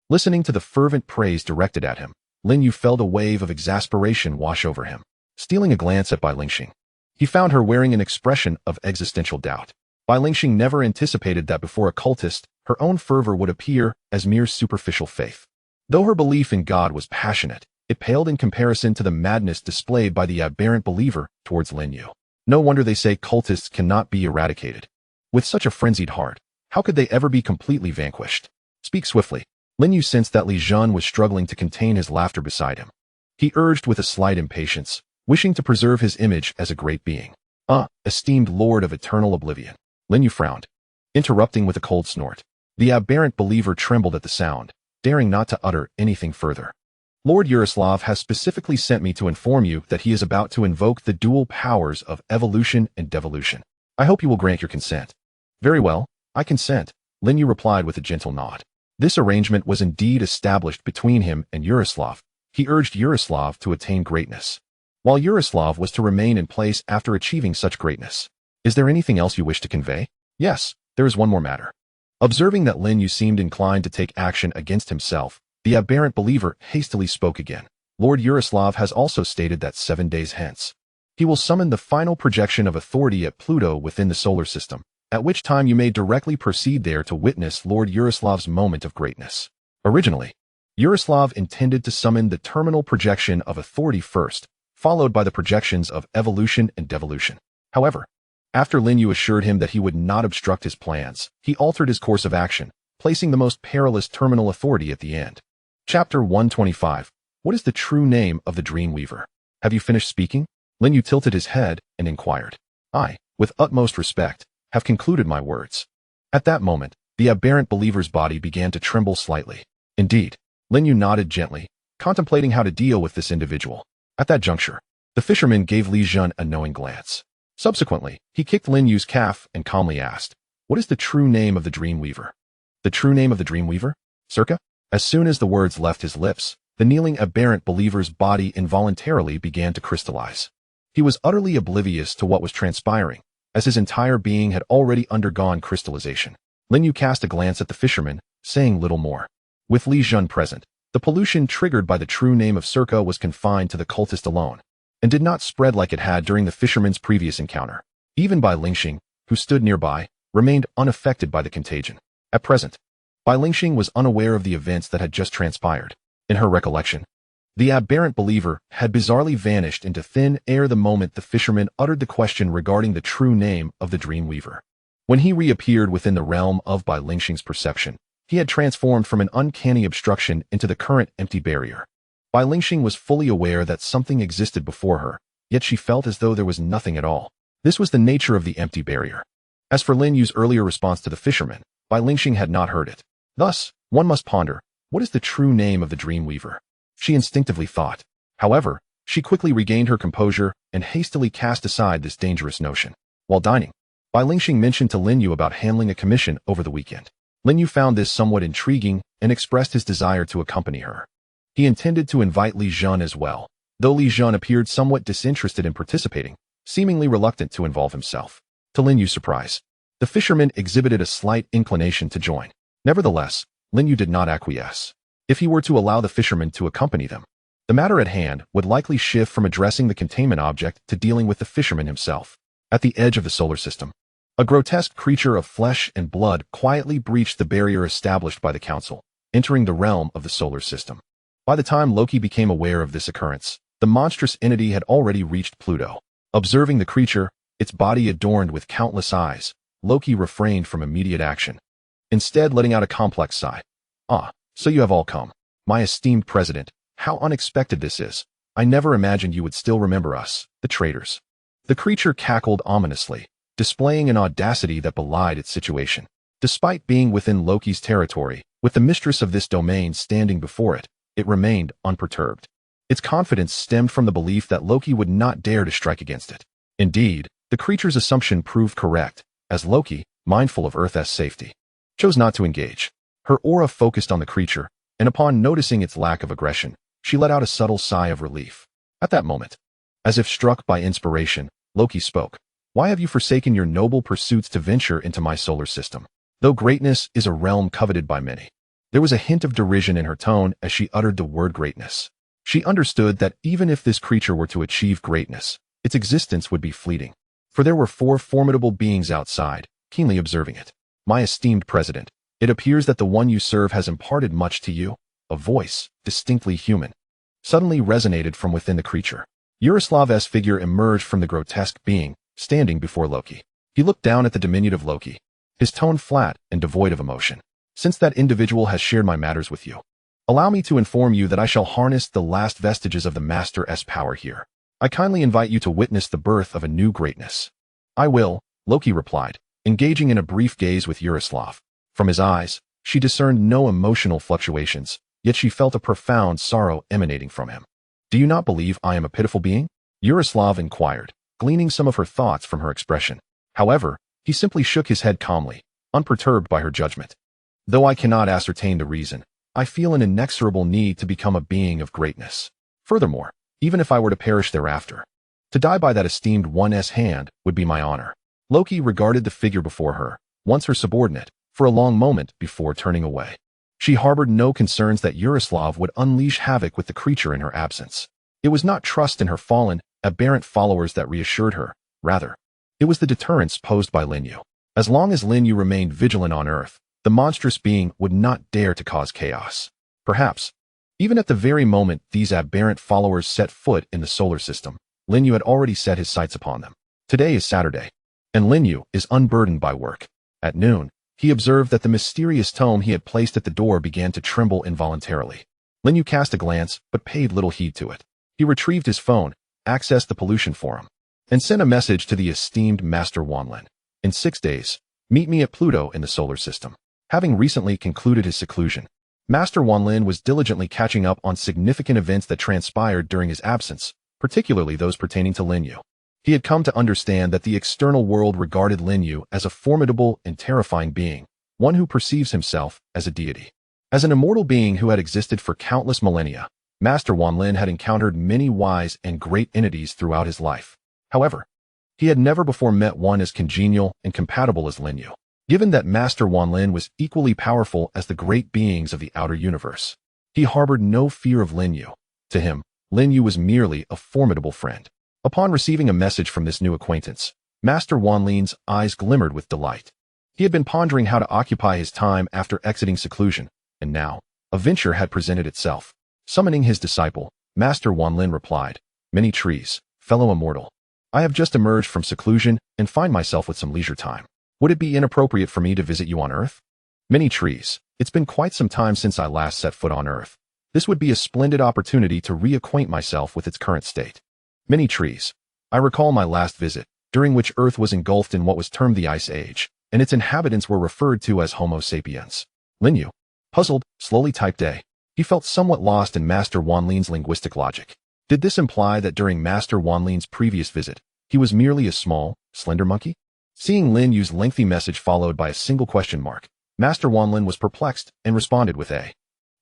Listening to the fervent praise directed at him, Lin Yu felt a wave of exasperation wash over him. Stealing a glance at Bai Lingxing, he found her wearing an expression of existential doubt. Bai Lingxing never anticipated that before a cultist, her own fervor would appear as mere superficial faith. Though her belief in God was passionate, it paled in comparison to the madness displayed by the aberrant believer towards Lin Yu. No wonder they say cultists cannot be eradicated. With such a frenzied heart, how could they ever be completely vanquished? Speak swiftly. Lin Yu sensed that Li Zhan was struggling to contain his laughter beside him. He urged with a slight impatience, wishing to preserve his image as a great being. Esteemed Lord of Eternal Oblivion. Lin Yu frowned, interrupting with a cold snort. The aberrant believer trembled at the sound, daring not to utter anything further. Lord Yaroslav has specifically sent me to inform you that he is about to invoke the dual powers of evolution and devolution. I hope you will grant your consent. Very well, I consent, Lin Yu replied with a gentle nod. This arrangement was indeed established between him and Yaroslav. He urged Yaroslav to attain greatness, while Yaroslav was to remain in place after achieving such greatness. Is there anything else you wish to convey? Yes, there is one more matter. Observing that Lin Yu seemed inclined to take action against himself, the aberrant believer hastily spoke again. Lord Yaroslav has also stated that 7 days hence, he will summon the final projection of authority at Pluto within the solar system, at which time you may directly proceed there to witness Lord Yaroslav's moment of greatness. Originally, Yaroslav intended to summon the terminal projection of authority first, followed by the projections of evolution and devolution. However, after Lin Yu assured him that he would not obstruct his plans, he altered his course of action, placing the most perilous terminal authority at the end. Chapter 125. What is the true name of the Dreamweaver? Have you finished speaking? Lin Yu tilted his head and inquired. I, with utmost respect, have concluded my words. At that moment, the aberrant believer's body began to tremble slightly. Indeed, Lin Yu nodded gently, contemplating how to deal with this individual. At that juncture, the fisherman gave Li Zhan a knowing glance. Subsequently, he kicked Lin Yu's calf and calmly asked, what is the true name of the Dreamweaver? The true name of the Dreamweaver? Circa? As soon as the words left his lips, the kneeling aberrant believer's body involuntarily began to crystallize. He was utterly oblivious to what was transpiring, as his entire being had already undergone crystallization. Lin Yu cast a glance at the fisherman, saying little more. With Li Zhan present, the pollution triggered by the true name of Circa was confined to the cultist alone, and did not spread like it had during the fisherman's previous encounter. Even Bai Lingxing, who stood nearby, remained unaffected by the contagion. At present, Bai Lingxing was unaware of the events that had just transpired. In her recollection, the aberrant believer had bizarrely vanished into thin air the moment the fisherman uttered the question regarding the true name of the Dreamweaver. When he reappeared within the realm of Bai Lingxing's perception, he had transformed from an uncanny obstruction into the current empty barrier. Bai Lingxing was fully aware that something existed before her, yet she felt as though there was nothing at all. This was the nature of the empty barrier. As for Lin Yu's earlier response to the fisherman, Bai Lingxing had not heard it. Thus, one must ponder, what is the true name of the Dreamweaver? she instinctively thought. However, she quickly regained her composure and hastily cast aside this dangerous notion. While dining, Bai Lingxing mentioned to Lin Yu about handling a commission over the weekend. Lin Yu found this somewhat intriguing and expressed his desire to accompany her. He intended to invite Li Zhen as well, though Li Zhen appeared somewhat disinterested in participating, seemingly reluctant to involve himself. To Lin Yu's surprise, the fisherman exhibited a slight inclination to join. Nevertheless, Lin Yu did not acquiesce. If he were to allow the fisherman to accompany them, the matter at hand would likely shift from addressing the containment object to dealing with the fisherman himself. At the edge of the solar system, a grotesque creature of flesh and blood quietly breached the barrier established by the council, entering the realm of the solar system. By the time Loki became aware of this occurrence, the monstrous entity had already reached Pluto. Observing the creature, its body adorned with countless eyes, Loki refrained from immediate action, instead letting out a complex sigh. "Ah, so you have all come. My esteemed president, how unexpected this is. I never imagined you would still remember us, the traitors." The creature cackled ominously, displaying an audacity that belied its situation. Despite being within Loki's territory, with the mistress of this domain standing before it, it remained unperturbed. Its confidence stemmed from the belief that Loki would not dare to strike against it. Indeed, the creature's assumption proved correct, as Loki, mindful of Earth's safety, chose not to engage. Her aura focused on the creature, and upon noticing its lack of aggression, she let out a subtle sigh of relief. At that moment, as if struck by inspiration, Loki spoke. "Why have you forsaken your noble pursuits to venture into my solar system? Though greatness is a realm coveted by many." There was a hint of derision in her tone as she uttered the word greatness. She understood that even if this creature were to achieve greatness, its existence would be fleeting. For there were 4 formidable beings outside, keenly observing it. "My esteemed president, it appears that the one you serve has imparted much to you." A voice, distinctly human, suddenly resonated from within the creature. Yaroslav's figure emerged from the grotesque being, standing before Loki. He looked down at the diminutive Loki, his tone flat and devoid of emotion. "Since that individual has shared my matters with you, allow me to inform you that I shall harness the last vestiges of the Master's power here. I kindly invite you to witness the birth of a new greatness." "I will," Loki replied, engaging in a brief gaze with Yaroslav. From his eyes, she discerned no emotional fluctuations, yet she felt a profound sorrow emanating from him. "Do you not believe I am a pitiful being?" Yaroslav inquired, gleaning some of her thoughts from her expression. However, he simply shook his head calmly, unperturbed by her judgment. "Though I cannot ascertain the reason, I feel an inexorable need to become a being of greatness. Furthermore, even if I were to perish thereafter, to die by that esteemed one's hand would be my honor." Loki regarded the figure before her, once her subordinate, for a long moment before turning away. She harbored no concerns that Yaroslav would unleash havoc with the creature in her absence. It was not trust in her fallen, aberrant followers that reassured her. Rather, it was the deterrence posed by Lin You. As long as Lin You remained vigilant on Earth, the monstrous being would not dare to cause chaos. Perhaps, even at the very moment these aberrant followers set foot in the solar system, Lin You had already set his sights upon them. Today is Saturday, and Lin You is unburdened by work. At noon, he observed that the mysterious tome he had placed at the door began to tremble involuntarily. Lin You cast a glance, but paid little heed to it. He retrieved his phone, accessed the pollution forum, and sent a message to the esteemed Master Wanlin. "In 6 days, meet me at Pluto in the solar system." Having recently concluded his seclusion, Master Wanlin was diligently catching up on significant events that transpired during his absence, particularly those pertaining to Lin You. He had come to understand that the external world regarded Lin You as a formidable and terrifying being, one who perceives himself as a deity. As an immortal being who had existed for countless millennia, Master Wanlin had encountered many wise and great entities throughout his life. However, he had never before met one as congenial and compatible as Lin You. Given that Master Wanlin was equally powerful as the great beings of the outer universe, he harbored no fear of Lin You. To him, Lin You was merely a formidable friend. Upon receiving a message from this new acquaintance, Master Wanlin's eyes glimmered with delight. He had been pondering how to occupy his time after exiting seclusion, and now, a venture had presented itself. Summoning his disciple, Master Wanlin replied, "Many trees, fellow immortal. I have just emerged from seclusion and find myself with some leisure time. Would it be inappropriate for me to visit you on Earth?" "Many trees, it's been quite some time since I last set foot on Earth. This would be a splendid opportunity to reacquaint myself with its current state." "Many trees, I recall my last visit, during which Earth was engulfed in what was termed the Ice Age, and its inhabitants were referred to as Homo sapiens." Lin You, puzzled, slowly typed A. He felt somewhat lost in Master Wanlin's linguistic logic. Did this imply that during Master Wanlin's previous visit, he was merely a small, slender monkey? Seeing Lin Yu's lengthy message followed by a single question mark, Master Wanlin was perplexed and responded with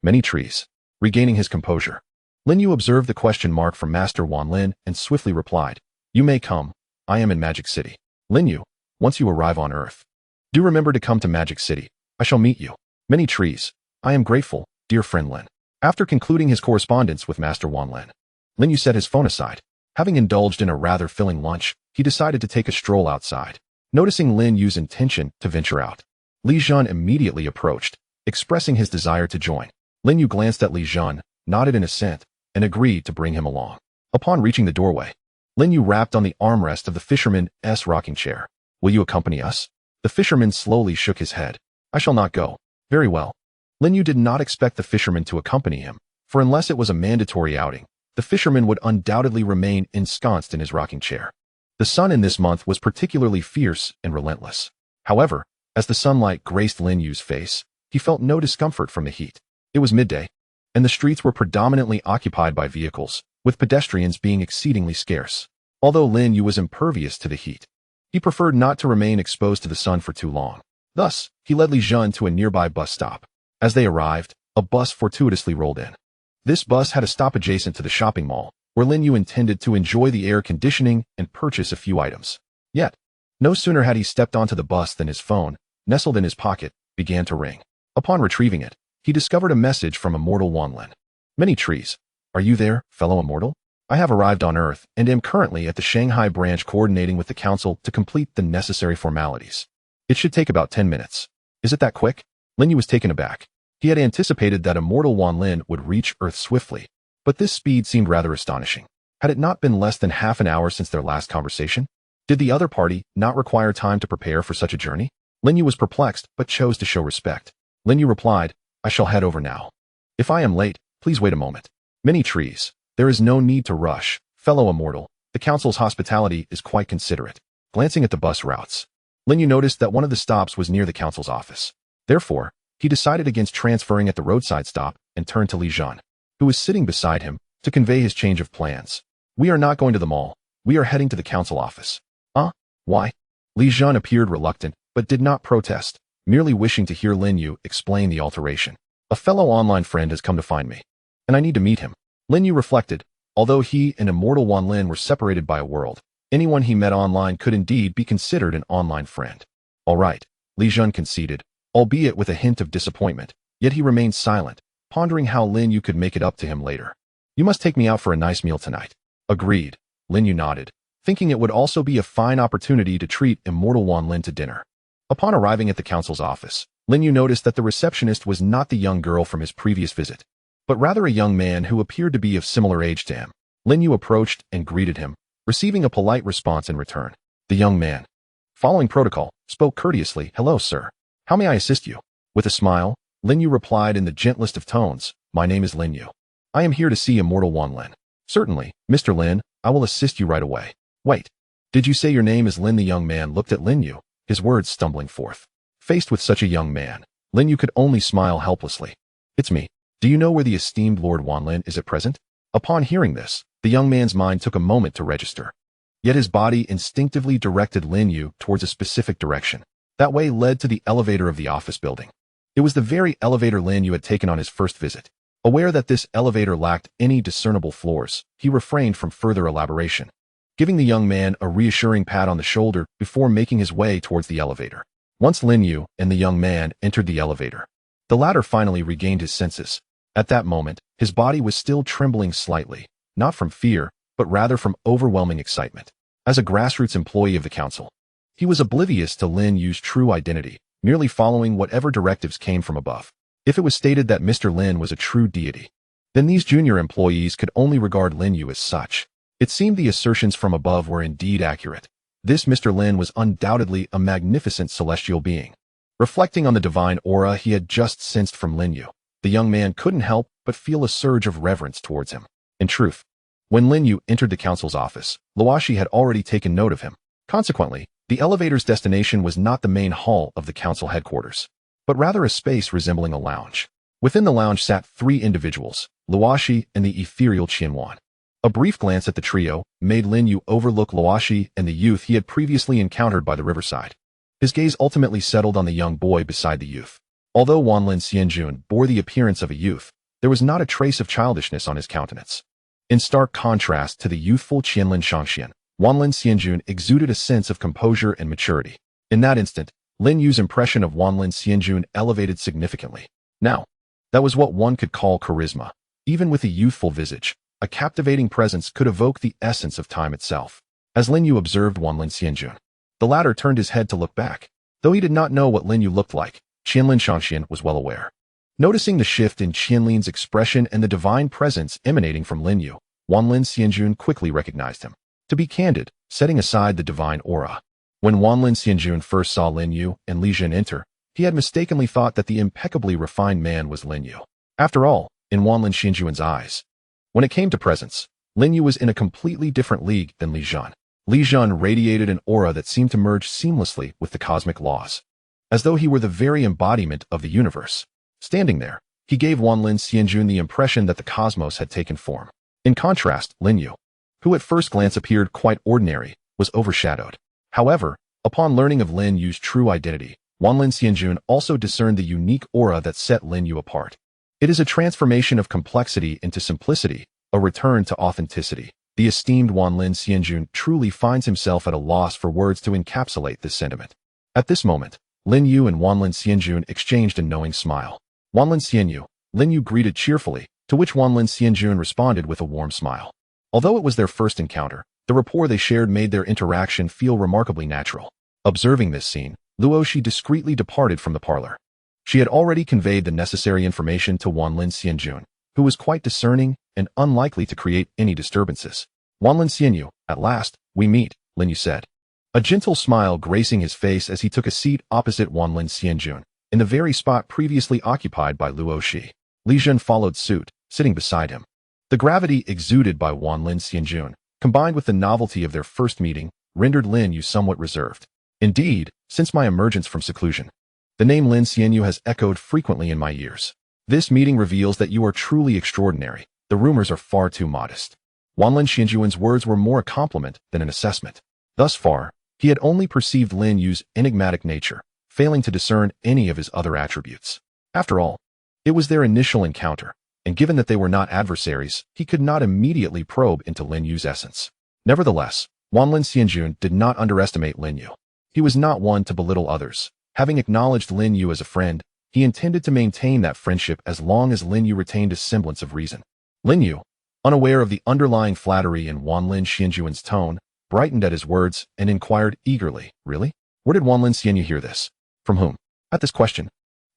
many trees. Regaining his composure, Lin Yu observed the question mark from Master Wanlin and swiftly replied, "You may come. I am in Magic City. Lin Yu, once you arrive on Earth, do remember to come to Magic City. I shall meet you. Many trees. I am grateful, dear friend Lin." After concluding his correspondence with Master Wanlin, Lin Yu set his phone aside. Having indulged in a rather filling lunch, he decided to take a stroll outside. Noticing Lin Yu's intention to venture out, Li Zhan immediately approached, expressing his desire to join. Lin Yu glanced at Li Zhan, nodded in assent, and agreed to bring him along. Upon reaching the doorway, Lin Yu rapped on the armrest of the fisherman's rocking chair. "Will you accompany us?" The fisherman slowly shook his head. "I shall not go." "Very well." Lin Yu did not expect the fisherman to accompany him, for unless it was a mandatory outing, the fisherman would undoubtedly remain ensconced in his rocking chair. The sun in this month was particularly fierce and relentless. However, as the sunlight graced Lin Yu's face, he felt no discomfort from the heat. It was midday, and the streets were predominantly occupied by vehicles, with pedestrians being exceedingly scarce. Although Lin Yu was impervious to the heat, he preferred not to remain exposed to the sun for too long. Thus, he led Li Zhan to a nearby bus stop. As they arrived, a bus fortuitously rolled in. This bus had a stop adjacent to the shopping mall, where Lin Yu intended to enjoy the air conditioning and purchase a few items. Yet, no sooner had he stepped onto the bus than his phone, nestled in his pocket, began to ring. Upon retrieving it, he discovered a message from Immortal Wanlin. "Many trees. Are you there, fellow immortal? I have arrived on Earth and am currently at the Shanghai branch coordinating with the council to complete the necessary formalities. It should take about 10 minutes. Is it that quick?" Lin Yu was taken aback. He had anticipated that Immortal Wanlin would reach Earth swiftly, but this speed seemed rather astonishing. Had it not been less than half an hour since their last conversation? Did the other party not require time to prepare for such a journey? Lin Yu was perplexed, but chose to show respect. Lin Yu replied, "I shall head over now. If I am late, please wait a moment. Many trees. There is no need to rush, fellow immortal. The council's hospitality is quite considerate." Glancing at the bus routes, Lin Yu noticed that one of the stops was near the council's office. Therefore, he decided against transferring at the roadside stop and turned to Li Zhan, who was sitting beside him, to convey his change of plans. "We are not going to the mall. We are heading to the council office." Why?" Li Zhan appeared reluctant, but did not protest, merely wishing to hear Lin Yu explain the alteration. "A fellow online friend has come to find me, and I need to meet him." Lin Yu reflected. Although he and Immortal Wanlin were separated by a world, anyone he met online could indeed be considered an online friend. "All right," Li Zhan conceded, albeit with a hint of disappointment, yet he remained silent, pondering how Lin Yu could make it up to him later. "You must take me out for a nice meal tonight." "Agreed," Lin Yu nodded, thinking it would also be a fine opportunity to treat Immortal Wanlin to dinner. Upon arriving at the council's office, Lin Yu noticed that the receptionist was not the young girl from his previous visit, but rather a young man who appeared to be of similar age to him. Lin Yu approached and greeted him, receiving a polite response in return. The young man, following protocol, spoke courteously, "Hello, sir. How may I assist you?" With a smile, Lin Yu replied in the gentlest of tones, "My name is Lin Yu. I am here to see Immortal Wanlin." "Certainly, Mr. Lin, I will assist you right away." "Wait, did you say your name is Lin?" The young man looked at Lin Yu, his words stumbling forth. Faced with such a young man, Lin Yu could only smile helplessly. "It's me. Do you know where the esteemed Lord Wanlin is at present?" Upon hearing this, the young man's mind took a moment to register. Yet his body instinctively directed Lin Yu towards a specific direction. That way led to the elevator of the office building. It was the very elevator Lin Yu had taken on his first visit. Aware that this elevator lacked any discernible floors, he refrained from further elaboration, giving the young man a reassuring pat on the shoulder before making his way towards the elevator. Once Lin Yu and the young man entered the elevator, the latter finally regained his senses. At that moment, his body was still trembling slightly, not from fear, but rather from overwhelming excitement. As a grassroots employee of the council, he was oblivious to Lin Yu's true identity, merely following whatever directives came from above. If it was stated that Mr. Lin was a true deity, then these junior employees could only regard Lin Yu as such. It seemed the assertions from above were indeed accurate. This Mr. Lin was undoubtedly a magnificent celestial being. Reflecting on the divine aura he had just sensed from Lin Yu, the young man couldn't help but feel a surge of reverence towards him. In truth, when Lin Yu entered the council's office, Luoshi had already taken note of him. Consequently, the elevator's destination was not the main hall of the council headquarters, but rather a space resembling a lounge. Within the lounge sat three individuals, Luoshi and the ethereal Qianwan. A brief glance at the trio made Lin You overlook Luoshi and the youth he had previously encountered by the riverside. His gaze ultimately settled on the young boy beside the youth. Although Wanlin Xianjun bore the appearance of a youth, there was not a trace of childishness on his countenance. In stark contrast to the youthful Qianlin Shangxian, Wanlin Xianjun exuded a sense of composure and maturity. In that instant, Lin Yu's impression of Wanlin Xianjun elevated significantly. Now, that was what one could call charisma. Even with a youthful visage, a captivating presence could evoke the essence of time itself. As Lin Yu observed Wanlin Xianjun, the latter turned his head to look back. Though he did not know what Lin Yu looked like, Qianlin Shangxian was well aware. Noticing the shift in Qianlin's expression and the divine presence emanating from Lin Yu, Wanlin Xianjun quickly recognized him. To be candid, setting aside the divine aura, when Wanlin Xianjun first saw Lin Yu and Li Jin enter, he had mistakenly thought that the impeccably refined man was Lin Yu. After all, in Wanlin Xianjun's eyes, when it came to presence, Lin Yu was in a completely different league than Li Jin. Li Jin radiated an aura that seemed to merge seamlessly with the cosmic laws, as though he were the very embodiment of the universe. Standing there, he gave Wanlin Xianjun the impression that the cosmos had taken form. In contrast, Lin Yu, who at first glance appeared quite ordinary, was overshadowed. However, upon learning of Lin Yu's true identity, Wanlin Xianjun also discerned the unique aura that set Lin Yu apart. It is a transformation of complexity into simplicity, a return to authenticity. The esteemed Wanlin Xianjun truly finds himself at a loss for words to encapsulate this sentiment. At this moment, Lin Yu and Wanlin Xianjun exchanged a knowing smile. Wanlin Xianyu, Lin Yu greeted cheerfully, to which Wanlin Xianjun responded with a warm smile. Although it was their first encounter, the rapport they shared made their interaction feel remarkably natural. Observing this scene, Luoshi discreetly departed from the parlor. She had already conveyed the necessary information to Wanlin Xianjun, who was quite discerning and unlikely to create any disturbances. Wanlin Xianyu, at last, we meet, Lin Yu said. A gentle smile gracing his face as he took a seat opposite Wanlin Xianjun, in the very spot previously occupied by Luoshi. Li Jin followed suit, sitting beside him. The gravity exuded by Wanlin Xianjun, combined with the novelty of their first meeting, rendered Lin Yu somewhat reserved. Indeed, since my emergence from seclusion, the name Lin Xianyu has echoed frequently in my ears. This meeting reveals that you are truly extraordinary. The rumors are far too modest. Wanlin Xianjun's words were more a compliment than an assessment. Thus far, he had only perceived Lin Yu's enigmatic nature, failing to discern any of his other attributes. After all, it was their initial encounter, and given that they were not adversaries, he could not immediately probe into Lin Yu's essence. Nevertheless, Wanlin Xianjun did not underestimate Lin Yu. He was not one to belittle others. Having acknowledged Lin Yu as a friend, he intended to maintain that friendship as long as Lin Yu retained a semblance of reason. Lin Yu, unaware of the underlying flattery in Wanlin Xianjun's tone, brightened at his words and inquired eagerly, "Really? Where did Wanlin Xianyu hear this? From whom?" At this question,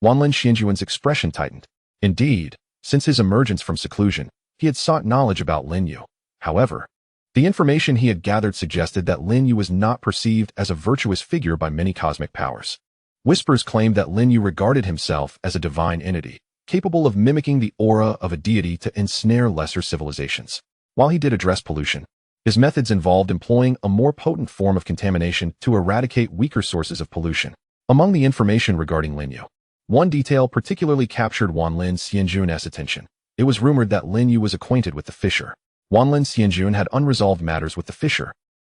Wanlin Xianjun's expression tightened. Indeed, since his emergence from seclusion, he had sought knowledge about Lin Yu. However, the information he had gathered suggested that Lin Yu was not perceived as a virtuous figure by many cosmic powers. Whispers claimed that Lin Yu regarded himself as a divine entity, capable of mimicking the aura of a deity to ensnare lesser civilizations. While he did address pollution, his methods involved employing a more potent form of contamination to eradicate weaker sources of pollution. Among the information regarding Lin Yu, one detail particularly captured Wanlin Xianjun's attention. It was rumored that Lin Yu was acquainted with the fisher. Wanlin Xianjun had unresolved matters with the fisher,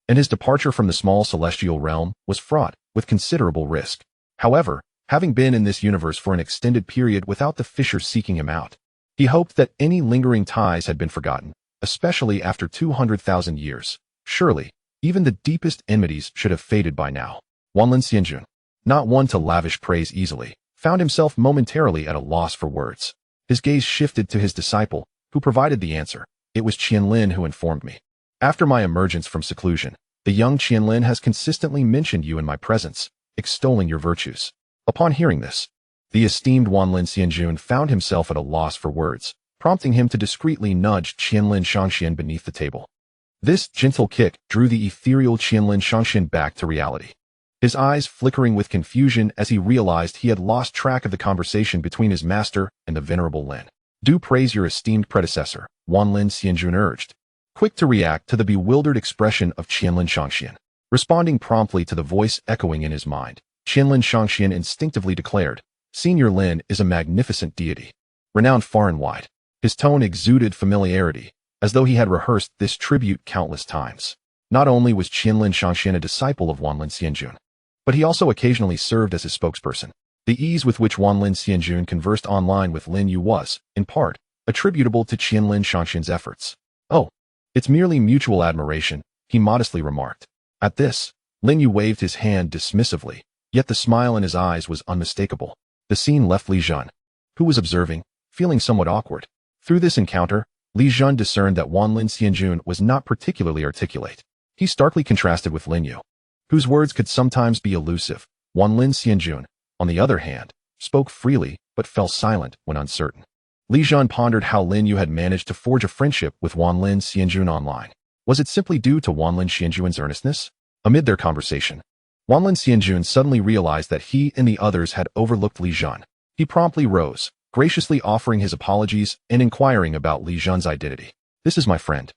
and his departure from the small celestial realm was fraught with considerable risk. However, having been in this universe for an extended period without the fisher seeking him out, he hoped that any lingering ties had been forgotten, especially after 200,000 years. Surely, even the deepest enmities should have faded by now. Wanlin Xianjun, not one to lavish praise easily, found himself momentarily at a loss for words. His gaze shifted to his disciple, who provided the answer. It was Qianlin who informed me. After my emergence from seclusion, the young Qianlin has consistently mentioned you in my presence, extolling your virtues. Upon hearing this, the esteemed Wanlin Xianjun found himself at a loss for words, prompting him to discreetly nudge Qianlin Shangxian beneath the table. This gentle kick drew the ethereal Qianlin Shangxian back to reality, his eyes flickering with confusion as he realized he had lost track of the conversation between his master and the venerable Lin. "Do praise your esteemed predecessor," Wanlin Xianjun urged, quick to react to the bewildered expression of Qianlin Shangxian. Responding promptly to the voice echoing in his mind, Qianlin Shangxian instinctively declared, "Senior Lin is a magnificent deity. renowned far and wide. His tone exuded familiarity, as though he had rehearsed this tribute countless times. Not only was Qianlin Shangxian a disciple of Wanlin Xianjun, but he also occasionally served as his spokesperson. The ease with which Wanlin Xianjun conversed online with Lin You was, in part, attributable to Qianlin Shangxian's efforts. "Oh, it's merely mutual admiration," he modestly remarked. At this, Lin You waved his hand dismissively, yet the smile in his eyes was unmistakable. The scene left Li Zhan, who was observing, feeling somewhat awkward. Through this encounter, Li Zhan discerned that Wanlin Xianjun was not particularly articulate. He starkly contrasted with Lin You, whose words could sometimes be elusive. Wanlin Xianjun, on the other hand, spoke freely but fell silent when uncertain. Li Zhan pondered how Lin You had managed to forge a friendship with Wanlin Xianjun online. Was it simply due to Wanlin Xianjun's earnestness? Amid their conversation, Wanlin Xianjun suddenly realized that he and the others had overlooked Li Zhan. He promptly rose, graciously offering his apologies and inquiring about Li Zhan's identity. "This is my friend,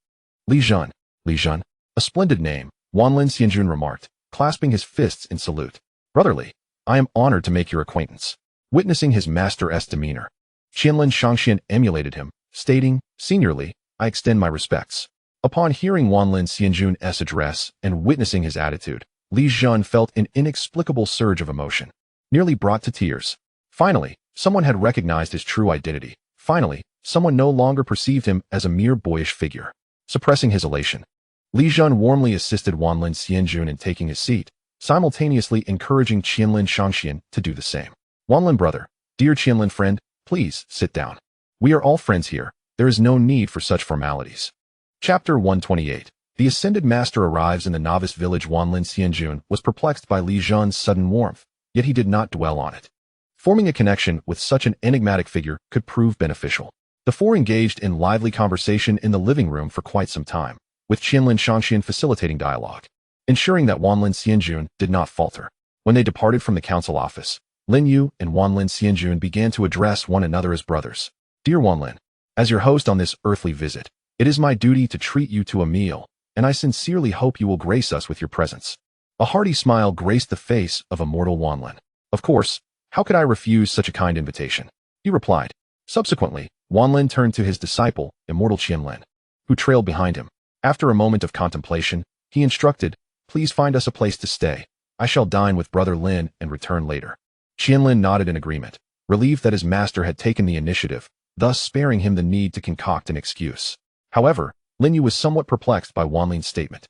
Li Zhan." "Li Zhan? A splendid name," Wanlin Xianjun remarked, clasping his fists in salute. "Brotherly, I am honored to make your acquaintance." Witnessing his master-esque demeanor, Qianlin Shangxian emulated him, stating, "Seniorly, I extend my respects." Upon hearing Wanlin Xianjun's address and witnessing his attitude, Li Zhan felt an inexplicable surge of emotion, nearly brought to tears. Finally, someone had recognized his true identity. Finally, someone no longer perceived him as a mere boyish figure. Suppressing his elation, Li Zhan warmly assisted Wanlin Xianjun in taking his seat, simultaneously encouraging Qianlin Shangxian to do the same. "Wanlin brother, dear Qianlin friend, please sit down. We are all friends here. There is no need for such formalities." Chapter 128. The Ascended Master arrives in the novice village. Wanlin Xianjun was perplexed by Li Zhan's sudden warmth, yet he did not dwell on it. Forming a connection with such an enigmatic figure could prove beneficial. The four engaged in lively conversation in the living room for quite some time, with Qianlin Shangxian facilitating dialogue, ensuring that Wanlin Xianjun did not falter. When they departed from the council office, Lin You and Wanlin Xianjun began to address one another as brothers. "Dear Wanlin, as your host on this earthly visit, it is my duty to treat you to a meal, and I sincerely hope you will grace us with your presence." A hearty smile graced the face of immortal Wanlin. "Of course, how could I refuse such a kind invitation?" he replied. Subsequently, Wanlin turned to his disciple, immortal Qianlin, who trailed behind him. After a moment of contemplation, he instructed, "Please find us a place to stay. I shall dine with brother Lin and return later." Qianlin nodded in agreement, relieved that his master had taken the initiative, thus sparing him the need to concoct an excuse. However, Lin Yu was somewhat perplexed by Wanlin's statement.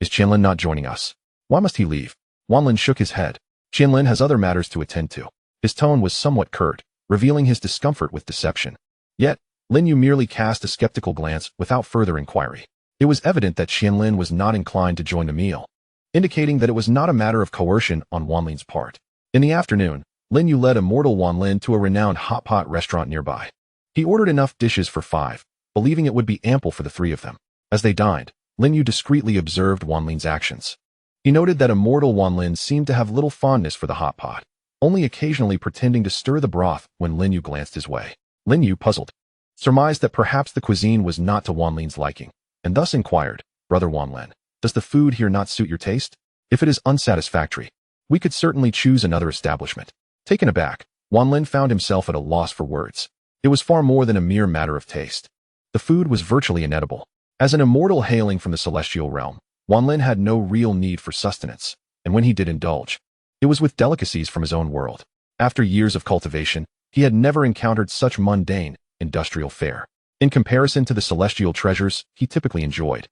"Is Qianlin not joining us? Why must he leave?" Wanlin shook his head. "Qianlin has other matters to attend to." His tone was somewhat curt, revealing his discomfort with deception. Yet, Lin Yu merely cast a skeptical glance without further inquiry. It was evident that Qianlin was not inclined to join the meal, indicating that it was not a matter of coercion on Wanlin's part. In the afternoon, Lin Yu led immortal Wanlin to a renowned hot pot restaurant nearby. He ordered enough dishes for 5, believing it would be ample for the 3 of them. As they dined, Lin Yu discreetly observed Wanlin's actions. He noted that immortal Wanlin seemed to have little fondness for the hot pot, only occasionally pretending to stir the broth when Lin Yu glanced his way. Lin Yu, puzzled, surmised that perhaps the cuisine was not to Wanlin's liking, and thus inquired, "Brother Wanlin, does the food here not suit your taste? If it is unsatisfactory, we could certainly choose another establishment." Taken aback, Wanlin found himself at a loss for words. It was far more than a mere matter of taste. The food was virtually inedible. As an immortal hailing from the celestial realm, Wanlin had no real need for sustenance, and when he did indulge, it was with delicacies from his own world. After years of cultivation, he had never encountered such mundane, industrial fare. In comparison to the celestial treasures he typically enjoyed,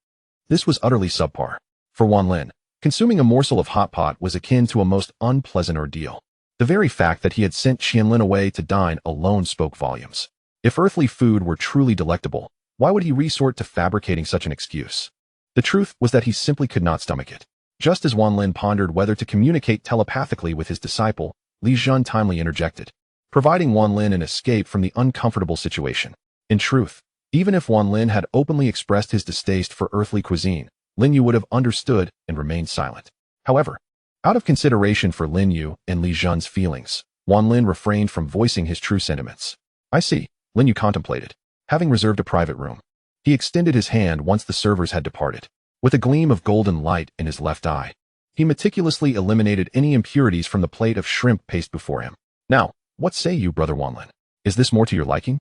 this was utterly subpar. For Wanlin, consuming a morsel of hot pot was akin to a most unpleasant ordeal. The very fact that he had sent Qianlin away to dine alone spoke volumes. If earthly food were truly delectable, why would he resort to fabricating such an excuse? The truth was that he simply could not stomach it. Just as Wanlin pondered whether to communicate telepathically with his disciple, Li Zhan timely interjected, providing Wanlin an escape from the uncomfortable situation. In truth, even if Wanlin had openly expressed his distaste for earthly cuisine, Lin Yu would have understood and remained silent. However, out of consideration for Lin Yu and Li Zhan's feelings, Wanlin refrained from voicing his true sentiments. "I see," Lin Yu contemplated, having reserved a private room. He extended his hand once the servers had departed. With a gleam of golden light in his left eye, he meticulously eliminated any impurities from the plate of shrimp paste before him. "Now, what say you, Brother Wanlin? Is this more to your liking?"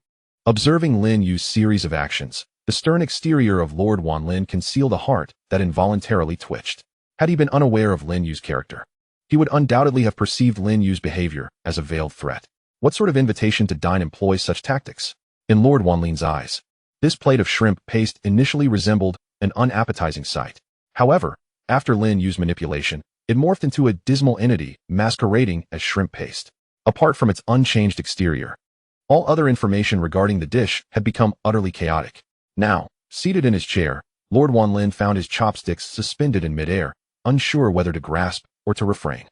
Observing Lin Yu's series of actions, the stern exterior of Lord Wanlin concealed a heart that involuntarily twitched. Had he been unaware of Lin Yu's character, he would undoubtedly have perceived Lin Yu's behavior as a veiled threat. What sort of invitation to dine employs such tactics? In Lord Wanlin's eyes, this plate of shrimp paste initially resembled an unappetizing sight. However, after Lin Yu's manipulation, it morphed into a dismal entity masquerading as shrimp paste. Apart from its unchanged exterior, all other information regarding the dish had become utterly chaotic. Now, seated in his chair, Lord Wanlin found his chopsticks suspended in midair, unsure whether to grasp or to refrain.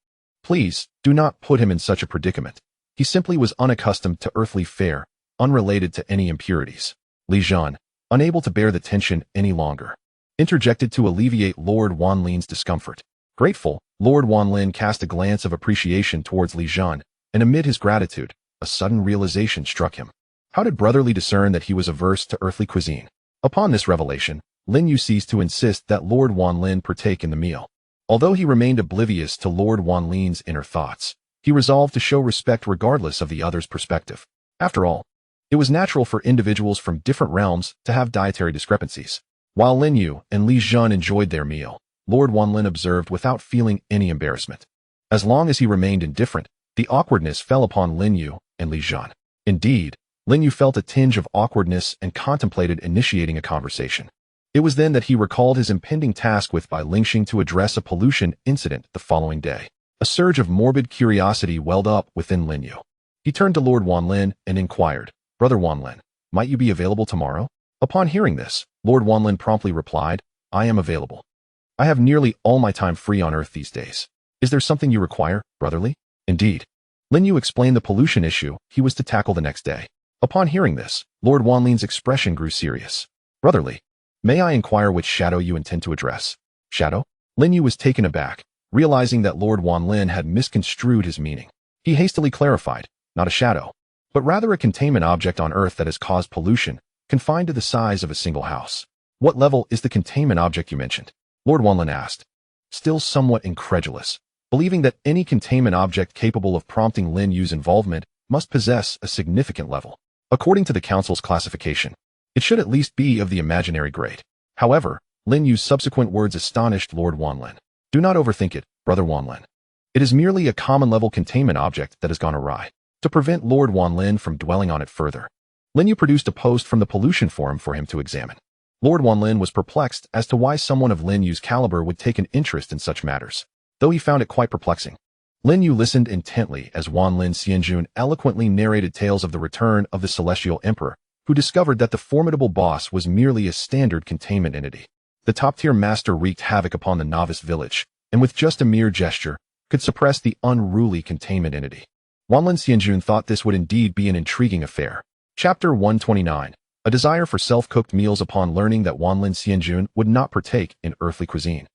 Please, do not put him in such a predicament. He simply was unaccustomed to earthly fare, unrelated to any impurities. Li Zhan, unable to bear the tension any longer, interjected to alleviate Lord Wanlin's discomfort. Grateful, Lord Wanlin cast a glance of appreciation towards Li Zhan, and amid his gratitude, a sudden realization struck him. How did Brotherly discern that he was averse to earthly cuisine? Upon this revelation, Lin Yu ceased to insist that Lord Wanlin partake in the meal. Although he remained oblivious to Lord Wanlin's inner thoughts, he resolved to show respect regardless of the other's perspective. After all, it was natural for individuals from different realms to have dietary discrepancies. While Lin Yu and Li Zhan enjoyed their meal, Lord Wanlin observed without feeling any embarrassment. As long as he remained indifferent, the awkwardness fell upon Lin Yu and Li Zhan. Indeed, Lin Yu felt a tinge of awkwardness and contemplated initiating a conversation. It was then that he recalled his impending task with Bai Lingxing to address a pollution incident the following day. A surge of morbid curiosity welled up within Lin Yu. He turned to Lord Wanlin and inquired, "Brother Wanlin, might you be available tomorrow?" Upon hearing this, Lord Wanlin promptly replied, "I am available. I have nearly all my time free on Earth these days. Is there something you require, Brotherly?" Indeed. Lin Yu explained the pollution issue he was to tackle the next day. Upon hearing this, Lord Wanlin's expression grew serious. "Brotherly, may I inquire which shadow you intend to address?" "Shadow?" Lin Yu was taken aback, realizing that Lord Wanlin had misconstrued his meaning. He hastily clarified, "Not a shadow, but rather a containment object on Earth that has caused pollution, confined to the size of a single house." "What level is the containment object you mentioned?" Lord Wanlin asked, still somewhat incredulous, believing that any containment object capable of prompting Lin Yu's involvement must possess a significant level. According to the Council's classification, it should at least be of the imaginary grade. However, Lin Yu's subsequent words astonished Lord Wanlin. "Do not overthink it, Brother Wanlin. It is merely a common-level containment object that has gone awry." To prevent Lord Wanlin from dwelling on it further, Lin Yu produced a post from the pollution forum for him to examine. Lord Wanlin was perplexed as to why someone of Lin Yu's caliber would take an interest in such matters, though he found it quite perplexing. Lin Yu listened intently as Wanlin Xianjun eloquently narrated tales of the return of the Celestial Emperor, who discovered that the formidable boss was merely a standard containment entity. The top-tier master wreaked havoc upon the novice village, and with just a mere gesture, could suppress the unruly containment entity. Wanlin Xianjun thought this would indeed be an intriguing affair. Chapter 129. A desire for self-cooked meals. Upon learning that Wanlin Xianjun would not partake in earthly cuisine,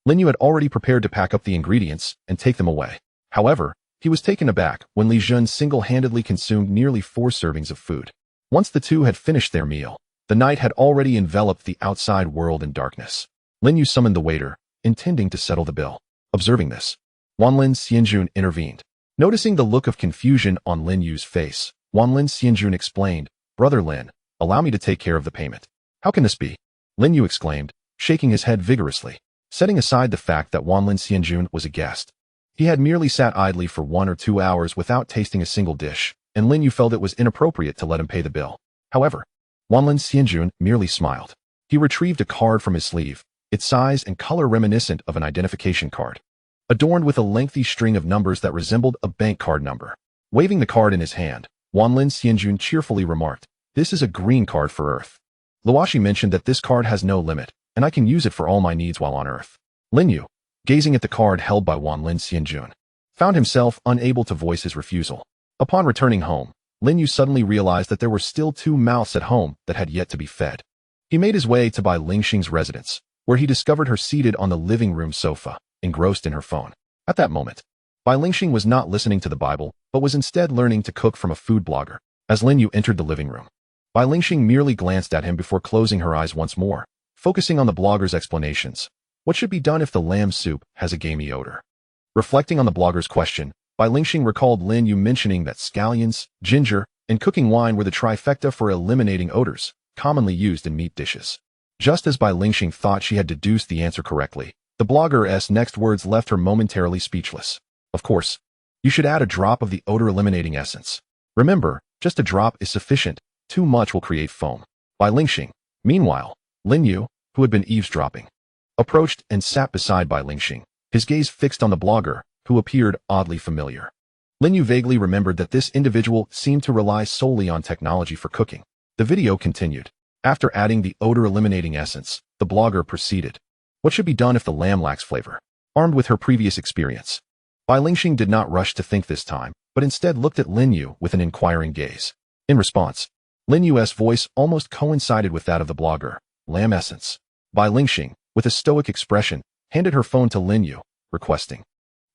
Lin Yu had already prepared to pack up the ingredients and take them away. However, he was taken aback when Li Zhan single-handedly consumed nearly 4 servings of food. Once the two had finished their meal, the night had already enveloped the outside world in darkness. Lin Yu summoned the waiter, intending to settle the bill. Observing this, Wanlin Xianjun intervened. Noticing the look of confusion on Lin Yu's face, Wanlin Xianjun explained, "Brother Lin, allow me to take care of the payment." "How can this be?" Lin Yu exclaimed, shaking his head vigorously. Setting aside the fact that Wanlin Xianjun was a guest, he had merely sat idly for 1 or 2 hours without tasting a single dish, and Lin Yu felt it was inappropriate to let him pay the bill. However, Wanlin Xianjun merely smiled. He retrieved a card from his sleeve, its size and color reminiscent of an identification card, adorned with a lengthy string of numbers that resembled a bank card number. Waving the card in his hand, Wanlin Xianjun cheerfully remarked, "This is a green card for Earth. Luoshi mentioned that this card has no limit, and I can use it for all my needs while on Earth." Lin Yu, gazing at the card held by Wanlin Xianjun, found himself unable to voice his refusal. Upon returning home, Lin Yu suddenly realized that there were still 2 mouths at home that had yet to be fed. He made his way to Bai Lingxing's residence, where he discovered her seated on the living room sofa, engrossed in her phone. At that moment, Bai Lingxing was not listening to the Bible, but was instead learning to cook from a food blogger. As Lin Yu entered the living room, Bai Lingxing merely glanced at him before closing her eyes once more, focusing on the blogger's explanations. What should be done if the lamb soup has a gamey odor? Reflecting on the blogger's question, Bai Lingxing recalled Lin Yu mentioning that scallions, ginger, and cooking wine were the trifecta for eliminating odors, commonly used in meat dishes. Just as Bai Lingxing thought she had deduced the answer correctly, the blogger's next words left her momentarily speechless. Of course, you should add a drop of the odor-eliminating essence. Remember, just a drop is sufficient. Too much will create foam. Bai Lingxing. Meanwhile, Lin You, who had been eavesdropping, approached and sat beside Bai Lingxing, his gaze fixed on the blogger, who appeared oddly familiar. Lin You vaguely remembered that this individual seemed to rely solely on technology for cooking. The video continued. After adding the odor-eliminating essence, the blogger proceeded. What should be done if the lamb lacks flavor? Armed with her previous experience, Bai Lingxing did not rush to think this time, but instead looked at Lin You with an inquiring gaze. In response, Lin Yu's voice almost coincided with that of the blogger. Lamb essence. Bai Lingxing, with a stoic expression, handed her phone to Lin You, requesting,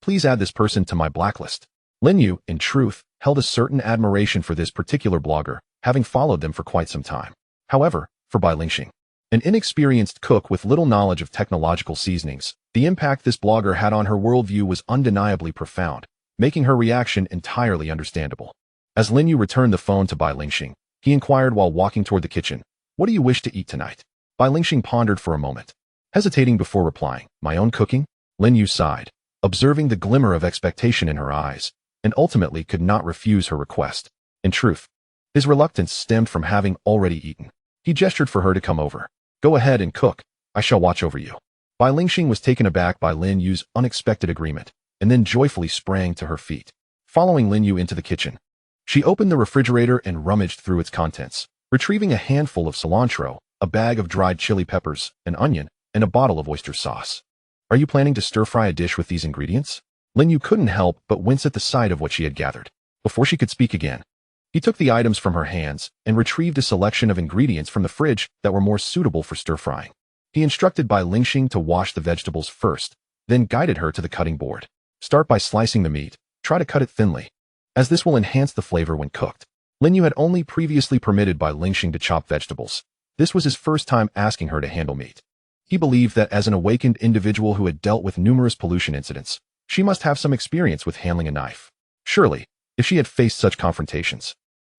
"Please add this person to my blacklist." Lin You, in truth, held a certain admiration for this particular blogger, having followed them for quite some time. However, for Bai Lingxing, an inexperienced cook with little knowledge of technological seasonings, the impact this blogger had on her worldview was undeniably profound, making her reaction entirely understandable. As Lin Yu returned the phone to Bai Lingxing, he inquired while walking toward the kitchen, "What do you wish to eat tonight?" Bai Lingxing pondered for a moment, hesitating before replying, "My own cooking?" Lin Yu sighed, observing the glimmer of expectation in her eyes, and ultimately could not refuse her request. In truth, his reluctance stemmed from having already eaten. He gestured for her to come over. "Go ahead and cook. I shall watch over you." Bai Lingxing was taken aback by Lin Yu's unexpected agreement, and then joyfully sprang to her feet. Following Lin Yu into the kitchen, she opened the refrigerator and rummaged through its contents, retrieving a handful of cilantro, a bag of dried chili peppers, an onion, and a bottle of oyster sauce. "Are you planning to stir-fry a dish with these ingredients?" Lin Yu couldn't help but wince at the sight of what she had gathered. Before she could speak again, he took the items from her hands and retrieved a selection of ingredients from the fridge that were more suitable for stir-frying. He instructed Bai Lingxing to wash the vegetables first, then guided her to the cutting board. "Start by slicing the meat. Try to cut it thinly, as this will enhance the flavor when cooked." Lin Yu had only previously permitted Bai Lingxing to chop vegetables. This was his first time asking her to handle meat. He believed that as an awakened individual who had dealt with numerous pollution incidents, she must have some experience with handling a knife. Surely, if she had faced such confrontations,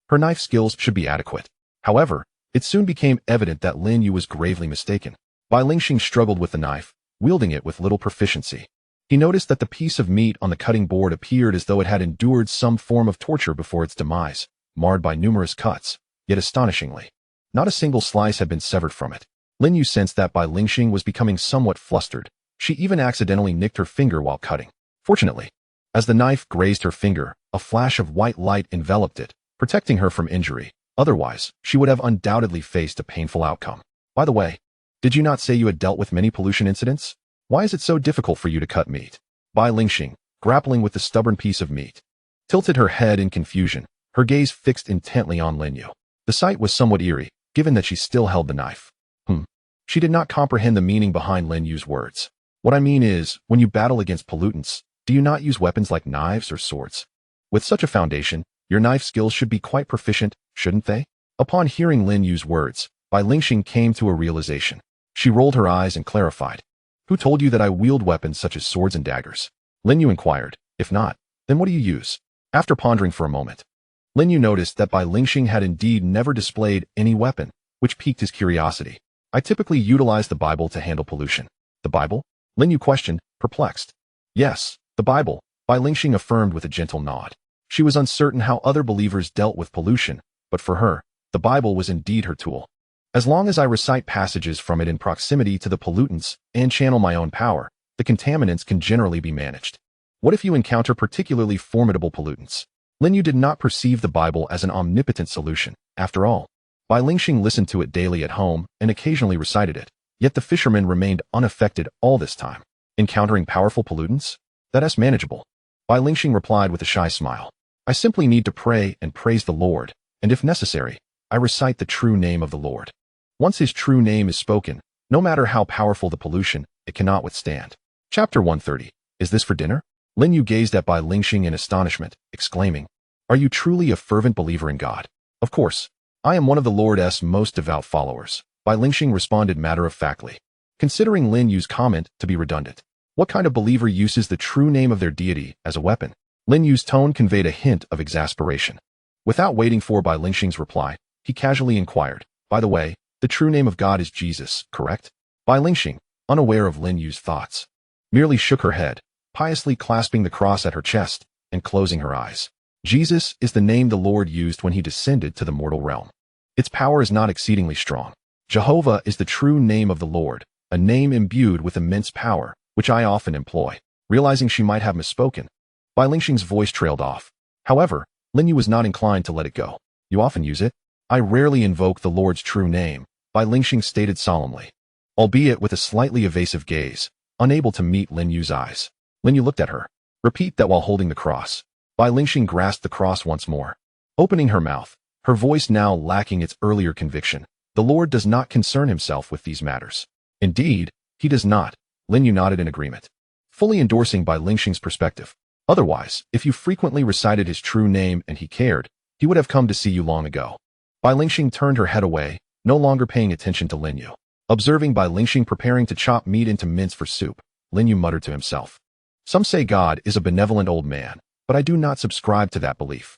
her knife skills should be adequate. However, it soon became evident that Lin Yu was gravely mistaken. Bai Lingxing struggled with the knife, wielding it with little proficiency. He noticed that the piece of meat on the cutting board appeared as though it had endured some form of torture before its demise, marred by numerous cuts, yet astonishingly, not a single slice had been severed from it. Lin Yu sensed that Bai Lingxing was becoming somewhat flustered. She even accidentally nicked her finger while cutting. Fortunately, as the knife grazed her finger, a flash of white light enveloped it, protecting her from injury. Otherwise, she would have undoubtedly faced a painful outcome. "By the way, did you not say you had dealt with many pollution incidents? Why is it so difficult for you to cut meat?" Bai Lingxing, grappling with the stubborn piece of meat, tilted her head in confusion, her gaze fixed intently on Lin Yu. The sight was somewhat eerie, given that she still held the knife. She did not comprehend the meaning behind Lin Yu's words. "What I mean is, when you battle against pollutants, do you not use weapons like knives or swords? With such a foundation, your knife skills should be quite proficient, shouldn't they?" Upon hearing Lin Yu's words, Bai Lingxing came to a realization. She rolled her eyes and clarified, "Who told you that I wield weapons such as swords and daggers?" Lin Yu inquired. "If not, then what do you use?" After pondering for a moment, Lin Yu noticed that Bai Lingxing had indeed never displayed any weapon, which piqued his curiosity. "I typically utilize the Bible to handle pollution." "The Bible?" Lin Yu questioned, perplexed. "Yes, the Bible," Bai Lingxing affirmed with a gentle nod. She was uncertain how other believers dealt with pollution, but for her, the Bible was indeed her tool. "As long as I recite passages from it in proximity to the pollutants and channel my own power, the contaminants can generally be managed." "What if you encounter particularly formidable pollutants?" Lin Yu did not perceive the Bible as an omnipotent solution. After all, Bai Lingxing listened to it daily at home and occasionally recited it, yet the fisherman remained unaffected all this time. "Encountering powerful pollutants? That's manageable." Bai Lingxing replied with a shy smile. "I simply need to pray and praise the Lord, and if necessary, I recite the true name of the Lord. Once his true name is spoken, no matter how powerful the pollution, it cannot withstand." Chapter 130. Is this for dinner? Lin Yu gazed at Bai Lingxing in astonishment, exclaiming, "Are you truly a fervent believer in God?" "Of course. I am one of the Lord's most devout followers," Bai Lingxing responded matter-of-factly, considering Lin Yu's comment to be redundant. "What kind of believer uses the true name of their deity as a weapon?" Lin Yu's tone conveyed a hint of exasperation. Without waiting for Bai Lingxing's reply, he casually inquired, "By the way, the true name of God is Jesus, correct?" Bai Lingxing, unaware of Lin Yu's thoughts, merely shook her head, piously clasping the cross at her chest and closing her eyes. Jesus is the name the Lord used when he descended to the mortal realm. Its power is not exceedingly strong. Jehovah is the true name of the Lord, a name imbued with immense power, which I often employ. Realizing she might have misspoken, Bai Lingxing's voice trailed off. However, Lin Yu was not inclined to let it go. "You often use it?" "I rarely invoke the Lord's true name," Bai Lingxing stated solemnly, albeit with a slightly evasive gaze, unable to meet Lin Yu's eyes. Lin Yu looked at her. "Repeat that while holding the cross." Bai Lingxing grasped the cross once more, opening her mouth, her voice now lacking its earlier conviction. "The Lord does not concern himself with these matters." "Indeed, he does not." Lin Yu nodded in agreement, fully endorsing Bai Lingxing's perspective. "Otherwise, if you frequently recited his true name and he cared, he would have come to see you long ago." Bai Lingxing turned her head away, no longer paying attention to Lin Yu. Observing Bai Lingxing preparing to chop meat into mince for soup, Lin Yu muttered to himself, "Some say God is a benevolent old man, but I do not subscribe to that belief.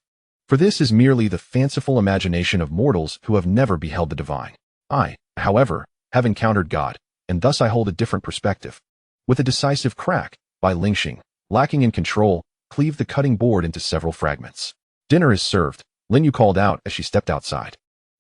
For this is merely the fanciful imagination of mortals who have never beheld the divine. I, however, have encountered God, and thus I hold a different perspective." With a decisive crack, Bai Lingxing, lacking in control, cleaved the cutting board into several fragments. "Dinner is served," Lin Yu called out as she stepped outside.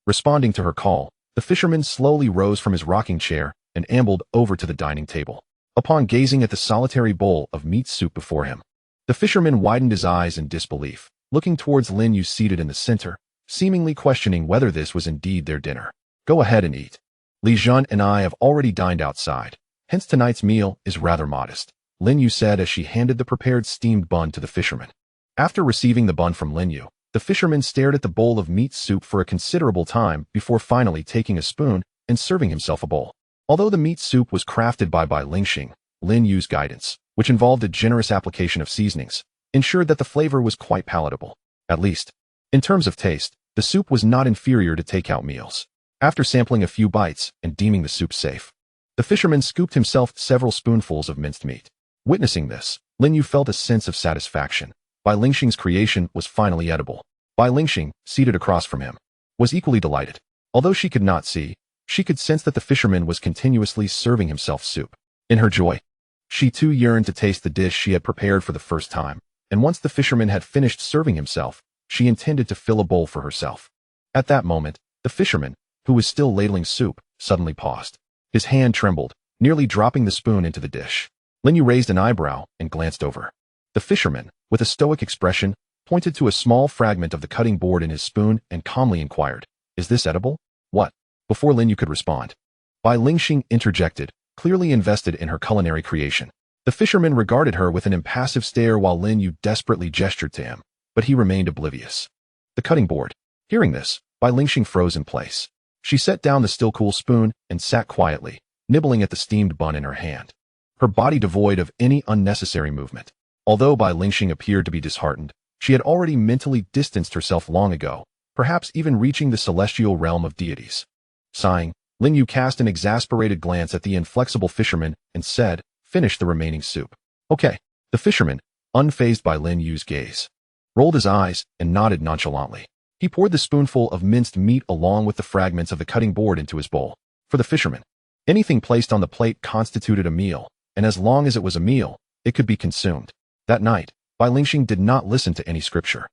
Responding to her call, the fisherman slowly rose from his rocking chair and ambled over to the dining table. Upon gazing at the solitary bowl of meat soup before him, the fisherman widened his eyes in disbelief, looking towards Lin Yu seated in the center, seemingly questioning whether this was indeed their dinner. "Go ahead and eat. Li Jun and I have already dined outside, hence tonight's meal is rather modest," Lin Yu said as she handed the prepared steamed bun to the fisherman. After receiving the bun from Lin Yu, the fisherman stared at the bowl of meat soup for a considerable time before finally taking a spoon and serving himself a bowl. Although the meat soup was crafted by Bai Lingxing, Lin Yu's guidance, which involved a generous application of seasonings, ensured that the flavor was quite palatable. At least, in terms of taste, the soup was not inferior to takeout meals. After sampling a few bites and deeming the soup safe, the fisherman scooped himself several spoonfuls of minced meat. Witnessing this, Lin Yu felt a sense of satisfaction. Bai Lingxing's creation was finally edible. Bai Lingxing, seated across from him, was equally delighted. Although she could not see, she could sense that the fisherman was continuously serving himself soup. In her joy, she too yearned to taste the dish she had prepared for the first time, and once the fisherman had finished serving himself, she intended to fill a bowl for herself. At that moment, the fisherman, who was still ladling soup, suddenly paused. His hand trembled, nearly dropping the spoon into the dish. Lin Yu raised an eyebrow and glanced over. The fisherman, with a stoic expression, pointed to a small fragment of the cutting board in his spoon and calmly inquired, "Is this edible?" "What?" Before Lin Yu could respond, Bai Lingxing interjected, clearly invested in her culinary creation. The fisherman regarded her with an impassive stare while Lin Yu desperately gestured to him, but he remained oblivious. The cutting board. Hearing this, Bai Lingxing froze in place. She set down the still-cool spoon and sat quietly, nibbling at the steamed bun in her hand, her body devoid of any unnecessary movement. Although Bai Lingxing appeared to be disheartened, she had already mentally distanced herself long ago, perhaps even reaching the celestial realm of deities. Sighing, Lin Yu cast an exasperated glance at the inflexible fisherman and said, "Finish the remaining soup." "Okay." The fisherman, unfazed by Lin Yu's gaze, rolled his eyes and nodded nonchalantly. He poured the spoonful of minced meat along with the fragments of the cutting board into his bowl. For the fisherman, anything placed on the plate constituted a meal, and as long as it was a meal, it could be consumed. That night, Bai Lingxing did not listen to any scripture.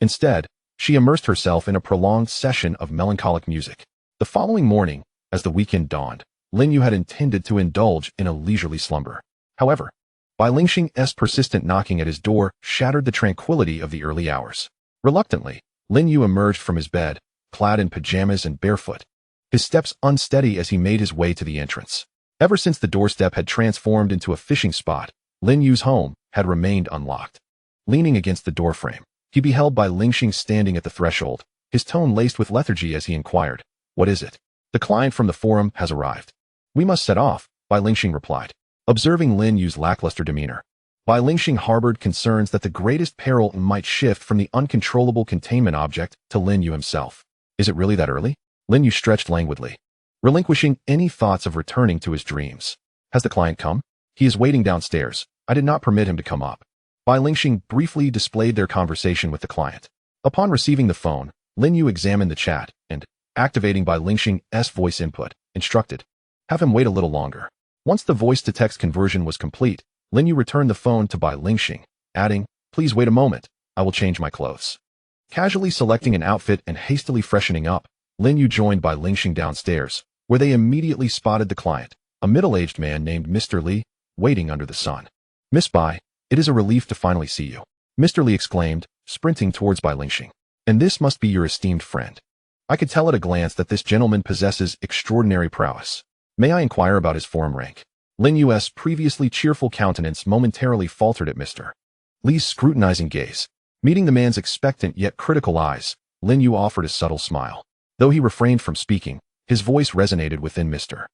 Instead, she immersed herself in a prolonged session of melancholic music. The following morning, as the weekend dawned, Lin Yu had intended to indulge in a leisurely slumber. However, Bai Lingxing's persistent knocking at his door shattered the tranquility of the early hours. Reluctantly, Lin Yu emerged from his bed, clad in pajamas and barefoot, his steps unsteady as he made his way to the entrance. Ever since the doorstep had transformed into a fishing spot, Lin Yu's home had remained unlocked. Leaning against the doorframe, he beheld Bai Lingxing standing at the threshold, his tone laced with lethargy as he inquired, "What is it?" "The client from the forum has arrived. We must set off," Bai Lingxing replied. Observing Lin Yu's lackluster demeanor, Bai Lingxing harbored concerns that the greatest peril might shift from the uncontrollable containment object to Lin Yu himself. "Is it really that early?" Lin Yu stretched languidly, relinquishing any thoughts of returning to his dreams. "Has the client come?" "He is waiting downstairs. I did not permit him to come up." Bai Lingxing briefly displayed their conversation with the client. Upon receiving the phone, Lin You examined the chat and, activating Bai Lingxing's voice input, instructed, "Have him wait a little longer." Once the voice-to-text conversion was complete, Lin You returned the phone to Bai Lingxing, adding, "Please wait a moment, I will change my clothes." Casually selecting an outfit and hastily freshening up, Lin You joined Bai Lingxing downstairs, where they immediately spotted the client, a middle-aged man named Mr. Li, waiting under the sun. "Miss Bai, it is a relief to finally see you," Mr. Li exclaimed, sprinting towards Bai Lingxing. "And this must be your esteemed friend. I could tell at a glance that this gentleman possesses extraordinary prowess. May I inquire about his forum rank?" Lin Yu's previously cheerful countenance momentarily faltered at Mr. Li's scrutinizing gaze. Meeting the man's expectant yet critical eyes, Lin Yu offered a subtle smile. Though he refrained from speaking, his voice resonated within Mr.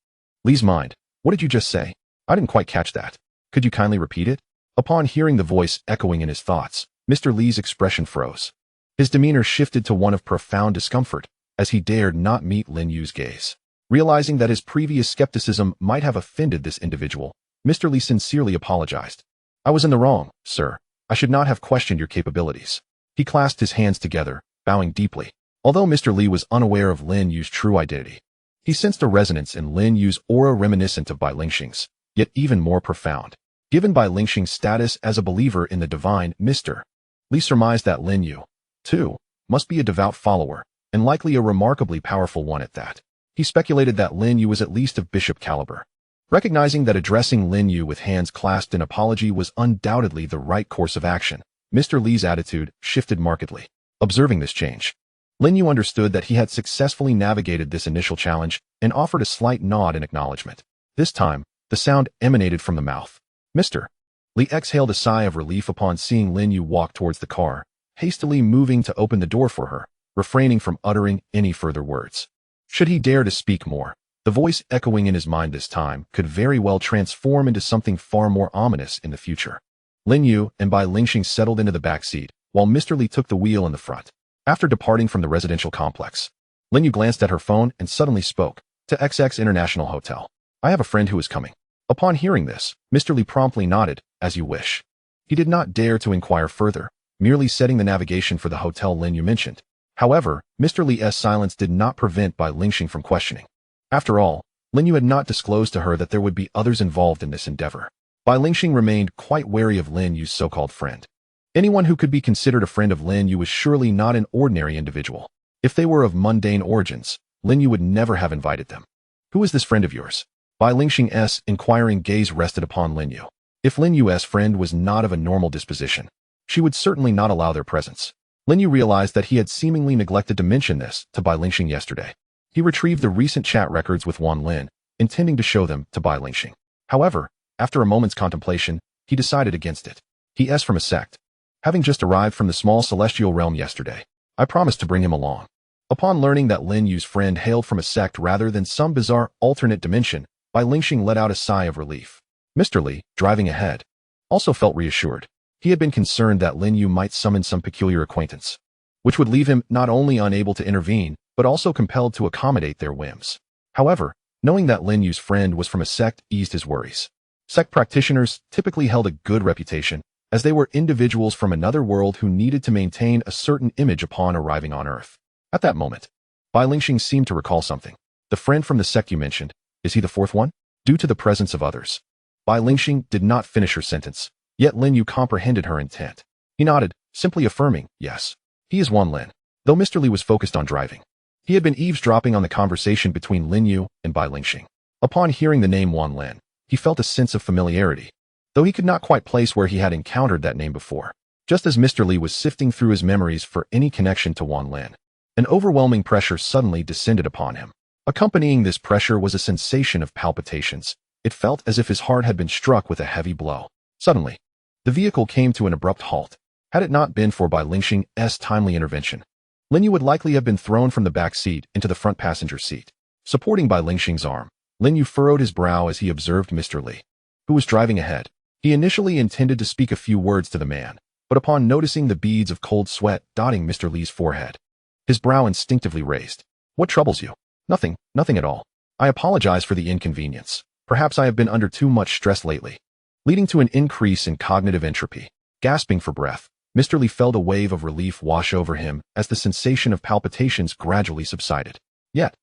Li's mind. "What did you just say? I didn't quite catch that. Could you kindly repeat it?" Upon hearing the voice echoing in his thoughts, Mr. Li's expression froze. His demeanor shifted to one of profound discomfort, as he dared not meet Lin Yu's gaze. Realizing that his previous skepticism might have offended this individual, Mr. Li sincerely apologized. "I was in the wrong, sir. I should not have questioned your capabilities." He clasped his hands together, bowing deeply. Although Mr. Li was unaware of Lin Yu's true identity, he sensed a resonance in Lin Yu's aura reminiscent of Bai Lingxing's, yet even more profound. Given Bai Lingxing's status as a believer in the divine, Mr. Li surmised that Lin Yu, too, must be a devout follower, and likely a remarkably powerful one at that. He speculated that Lin Yu was at least of bishop caliber. Recognizing that addressing Lin Yu with hands clasped in apology was undoubtedly the right course of action, Mr. Li's attitude shifted markedly. Observing this change, Lin Yu understood that he had successfully navigated this initial challenge and offered a slight nod in acknowledgement. This time, the sound emanated from the mouth. Mr. Li exhaled a sigh of relief upon seeing Lin Yu walk towards the car, hastily moving to open the door for her, refraining from uttering any further words. Should he dare to speak more, the voice echoing in his mind this time could very well transform into something far more ominous in the future. Lin Yu and Bai Lingxing settled into the back seat, while Mr. Li took the wheel in the front. After departing from the residential complex, Lin Yu glanced at her phone and suddenly spoke, "To XX International Hotel. I have a friend who is coming." Upon hearing this, Mr. Li promptly nodded, "As you wish." He did not dare to inquire further, merely setting the navigation for the hotel Lin Yu mentioned. However, Mr. Li's silence did not prevent Bai Lingxing from questioning. After all, Lin Yu had not disclosed to her that there would be others involved in this endeavor. Bai Lingxing remained quite wary of Lin Yu's so-called friend. Anyone who could be considered a friend of Lin Yu was surely not an ordinary individual. If they were of mundane origins, Lin Yu would never have invited them. "Who is this friend of yours?" Bai Lingxing's inquiring gaze rested upon Lin Yu. If Lin Yu's friend was not of a normal disposition, she would certainly not allow their presence. Lin Yu realized that he had seemingly neglected to mention this to Bai Lingxing yesterday. He retrieved the recent chat records with Wan Lin, intending to show them to Bai Lingxing. However, after a moment's contemplation, he decided against it. He is from a sect. Having just arrived from the small celestial realm yesterday, I promised to bring him along. Upon learning that Lin Yu's friend hailed from a sect rather than some bizarre alternate dimension, Bai Lingxing let out a sigh of relief. Mr. Li, driving ahead, also felt reassured. He had been concerned that Lin Yu might summon some peculiar acquaintance, which would leave him not only unable to intervene, but also compelled to accommodate their whims. However, knowing that Lin Yu's friend was from a sect eased his worries. Sect practitioners typically held a good reputation, as they were individuals from another world who needed to maintain a certain image upon arriving on Earth. At that moment, Bai Lingxing seemed to recall something. "The friend from the sect you mentioned, is he the fourth one?" Due to the presence of others, Bai Lingxing did not finish her sentence, yet Lin Yu comprehended her intent. He nodded, simply affirming, "Yes, he is Wan Lin." Though Mr. Li was focused on driving, he had been eavesdropping on the conversation between Lin Yu and Bai Lingxing. Upon hearing the name Wan Lin, he felt a sense of familiarity, though he could not quite place where he had encountered that name before. Just as Mr. Li was sifting through his memories for any connection to Wan Lin, an overwhelming pressure suddenly descended upon him. Accompanying this pressure was a sensation of palpitations. It felt as if his heart had been struck with a heavy blow. Suddenly, the vehicle came to an abrupt halt. Had it not been for Bai Lingxing's timely intervention, Lin Yu would likely have been thrown from the back seat into the front passenger seat. Supporting Bai Lingxing's arm, Lin Yu furrowed his brow as he observed Mr. Li, who was driving ahead. He initially intended to speak a few words to the man, but upon noticing the beads of cold sweat dotting Mr. Li's forehead, his brow instinctively raised. "What troubles you?" Nothing at all. I apologize for the inconvenience. Perhaps I have been under too much stress lately, leading to an increase in cognitive entropy." Gasping for breath, Mr. Li felt a wave of relief wash over him as the sensation of palpitations gradually subsided. Yet,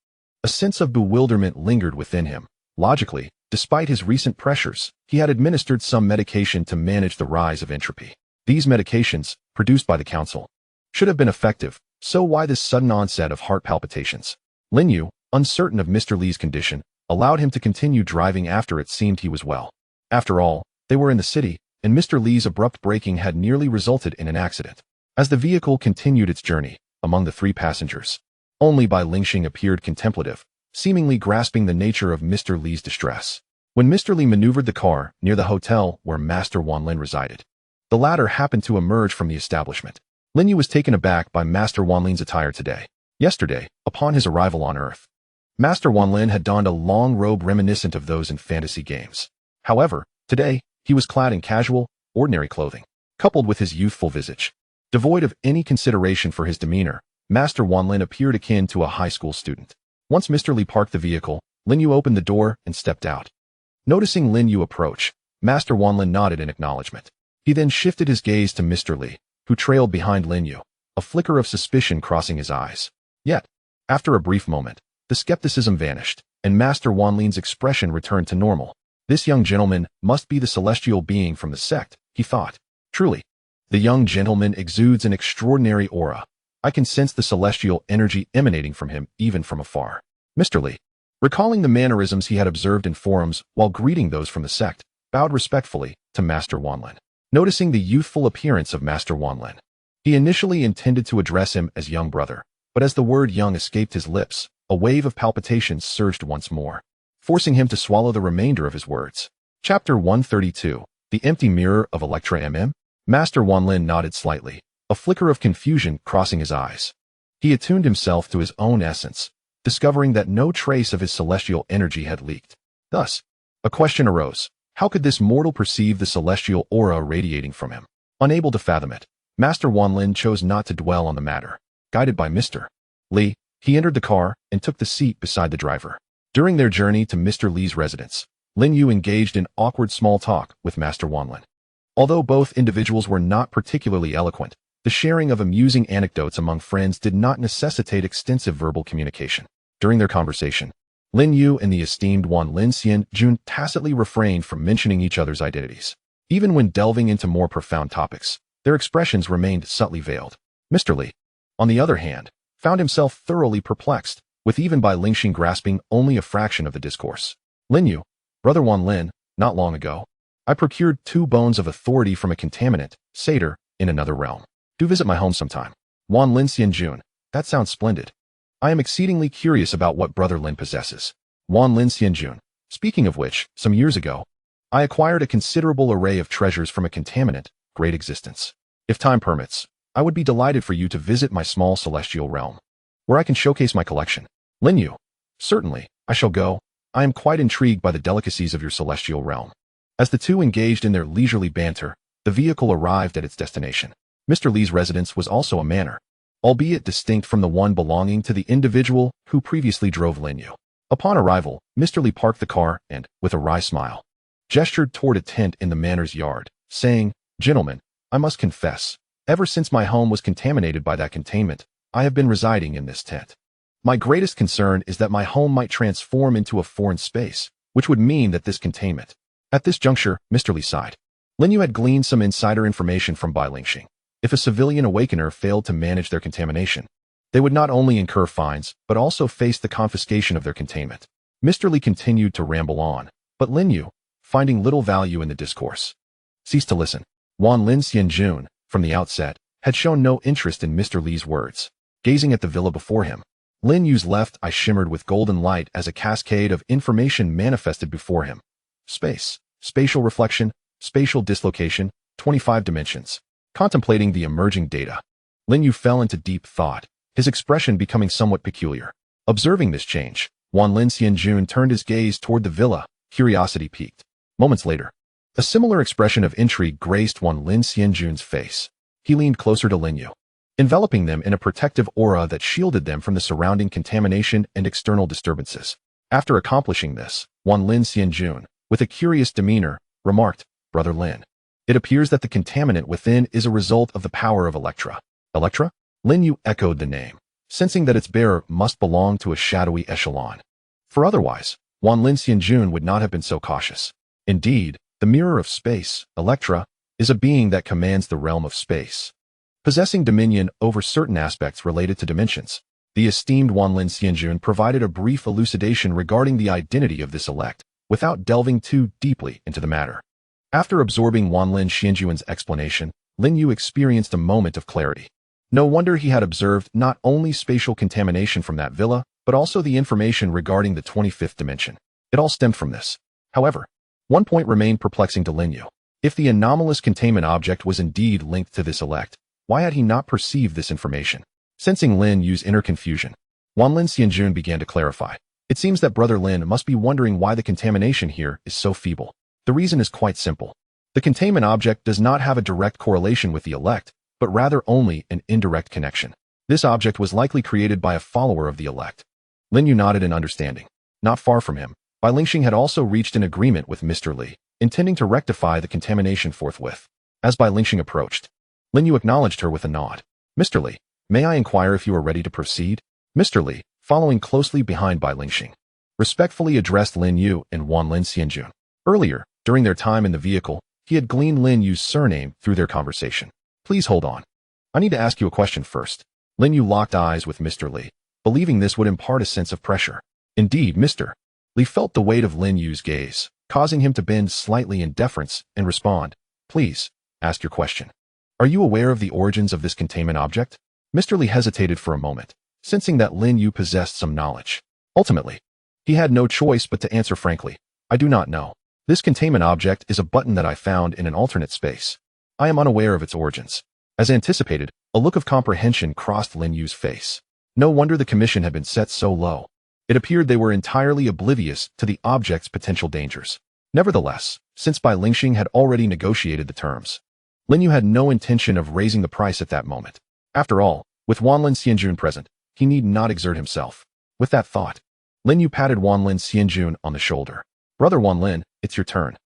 a sense of bewilderment lingered within him. Logically, despite his recent pressures, he had administered some medication to manage the rise of entropy. These medications, produced by the council, should have been effective, so why this sudden onset of heart palpitations? Lin You, uncertain of Mr. Li's condition, allowed him to continue driving after it seemed he was well. After all, they were in the city, and Mr. Li's abrupt braking had nearly resulted in an accident. As the vehicle continued its journey, among the three passengers, only Bai Lingxing appeared contemplative, seemingly grasping the nature of Mr. Li's distress. When Mr. Li maneuvered the car near the hotel where Master Wanlin resided, the latter happened to emerge from the establishment. Lin Yu was taken aback by Master Wanlin's attire today. Yesterday, upon his arrival on Earth, Master Wanlin had donned a long robe reminiscent of those in fantasy games. However, today, he was clad in casual, ordinary clothing, coupled with his youthful visage. Devoid of any consideration for his demeanor, Master Wanlin appeared akin to a high school student. Once Mr. Li parked the vehicle, Lin Yu opened the door and stepped out. Noticing Lin Yu approach, Master Wanlin nodded in acknowledgement. He then shifted his gaze to Mr. Li, who trailed behind Lin Yu, a flicker of suspicion crossing his eyes. Yet, after a brief moment, the skepticism vanished, and Master Wanlin's expression returned to normal. This young gentleman must be the celestial being from the sect, he thought. Truly, the young gentleman exudes an extraordinary aura. I can sense the celestial energy emanating from him even from afar. Mr. Li, recalling the mannerisms he had observed in forums while greeting those from the sect, bowed respectfully to Master Wanlin. Noticing the youthful appearance of Master Wanlin, he initially intended to address him as young brother, but as the word young escaped his lips, a wave of palpitations surged once more, forcing him to swallow the remainder of his words. Chapter 132, The Empty Mirror of Electra MM? Master Wanlin nodded slightly, a flicker of confusion crossing his eyes. He attuned himself to his own essence, discovering that no trace of his celestial energy had leaked. Thus, a question arose. How could this mortal perceive the celestial aura radiating from him? Unable to fathom it, Master Wanlin chose not to dwell on the matter. Guided by Mr. Li, he entered the car and took the seat beside the driver. During their journey to Mr. Li's residence, Lin Yu engaged in awkward small talk with Master Wanlin. Although both individuals were not particularly eloquent, the sharing of amusing anecdotes among friends did not necessitate extensive verbal communication. During their conversation, Lin Yu and the esteemed Wanlin Xianjun tacitly refrained from mentioning each other's identities. Even when delving into more profound topics, their expressions remained subtly veiled. Mr. Li, on the other hand, found himself thoroughly perplexed, with even Bai Lingxing grasping only a fraction of the discourse. Lin Yu, Brother Wanlin, not long ago, I procured 2 bones of authority from a contaminant, satyr, in another realm. Do visit my home sometime. Wanlin Xianjun, that sounds splendid. I am exceedingly curious about what Brother Lin possesses. Wanlin Xianjun, speaking of which, some years ago, I acquired a considerable array of treasures from a contaminant, great existence. If time permits, I would be delighted for you to visit my small celestial realm, where I can showcase my collection. Lin Yu, certainly, I shall go. I am quite intrigued by the delicacies of your celestial realm. As the two engaged in their leisurely banter, the vehicle arrived at its destination. Mr. Li's residence was also a manor, albeit distinct from the one belonging to the individual who previously drove Lin Yu. Upon arrival, Mr. Li parked the car and, with a wry smile, gestured toward a tent in the manor's yard, saying, Gentlemen, I must confess, ever since my home was contaminated by that containment, I have been residing in this tent. My greatest concern is that my home might transform into a foreign space, which would mean that this containment. At this juncture, Mr. Li sighed. Lin Yu had gleaned some insider information from Bai Lingxing. If a civilian awakener failed to manage their contamination, they would not only incur fines, but also face the confiscation of their containment. Mr. Li continued to ramble on, but Lin Yu, finding little value in the discourse, ceased to listen. Wanlin Xianjun, from the outset, had shown no interest in Mr. Li's words. Gazing at the villa before him, Lin Yu's left eye shimmered with golden light as a cascade of information manifested before him. Space, spatial reflection, spatial dislocation, 25 dimensions. Contemplating the emerging data, Lin Yu fell into deep thought, his expression becoming somewhat peculiar. Observing this change, Wanlin Xianjun turned his gaze toward the villa, curiosity piqued. Moments later, a similar expression of intrigue graced Wanlin Xianjun's face. He leaned closer to Lin Yu, enveloping them in a protective aura that shielded them from the surrounding contamination and external disturbances. After accomplishing this, Wanlin Xianjun, with a curious demeanor, remarked, Brother Lin, It appears that the contaminant within is a result of the power of Electra. Electra? Lin You echoed the name, sensing that its bearer must belong to a shadowy echelon. For otherwise, Wanlin Xianjun would not have been so cautious. Indeed, the mirror of space, Electra, is a being that commands the realm of space, possessing dominion over certain aspects related to dimensions. The esteemed Wanlin Xianjun provided a brief elucidation regarding the identity of this elect, without delving too deeply into the matter. After absorbing Wanlin Xianjun's explanation, Lin You experienced a moment of clarity. No wonder he had observed not only spatial contamination from that villa, but also the information regarding the 25th dimension. It all stemmed from this. However, one point remained perplexing to Lin You. If the anomalous containment object was indeed linked to this elect, why had he not perceived this information? Sensing Lin Yu's inner confusion, Wanlin Xianjun began to clarify. It seems that Brother Lin must be wondering why the contamination here is so feeble. The reason is quite simple. The containment object does not have a direct correlation with the elect, but rather only an indirect connection. This object was likely created by a follower of the elect. Lin Yu nodded in understanding. Not far from him, Bai Lingxing had also reached an agreement with Mr. Li, intending to rectify the contamination forthwith. As Bai Lingxing approached, Lin Yu acknowledged her with a nod. Mr. Li, may I inquire if you are ready to proceed? Mr. Li, following closely behind Bai Lingxing, respectfully addressed Lin Yu and Wanlin Xianjun. Earlier, during their time in the vehicle, he had gleaned Lin Yu's surname through their conversation. Please hold on. I need to ask you a question first. Lin Yu locked eyes with Mr. Li, believing this would impart a sense of pressure. Indeed, Mr. Li felt the weight of Lin Yu's gaze, causing him to bend slightly in deference and respond. Please, ask your question. Are you aware of the origins of this containment object? Mr. Li hesitated for a moment, sensing that Lin Yu possessed some knowledge. Ultimately, he had no choice but to answer frankly. I do not know. This containment object is a button that I found in an alternate space. I am unaware of its origins. As anticipated, a look of comprehension crossed Lin Yu's face. No wonder the commission had been set so low. It appeared they were entirely oblivious to the object's potential dangers. Nevertheless, since Bai Lingxing had already negotiated the terms, Lin Yu had no intention of raising the price at that moment. After all, with Wanlin Xianjun present, he need not exert himself. With that thought, Lin Yu patted Wanlin Xianjun on the shoulder. Brother Wanlin, it's your turn.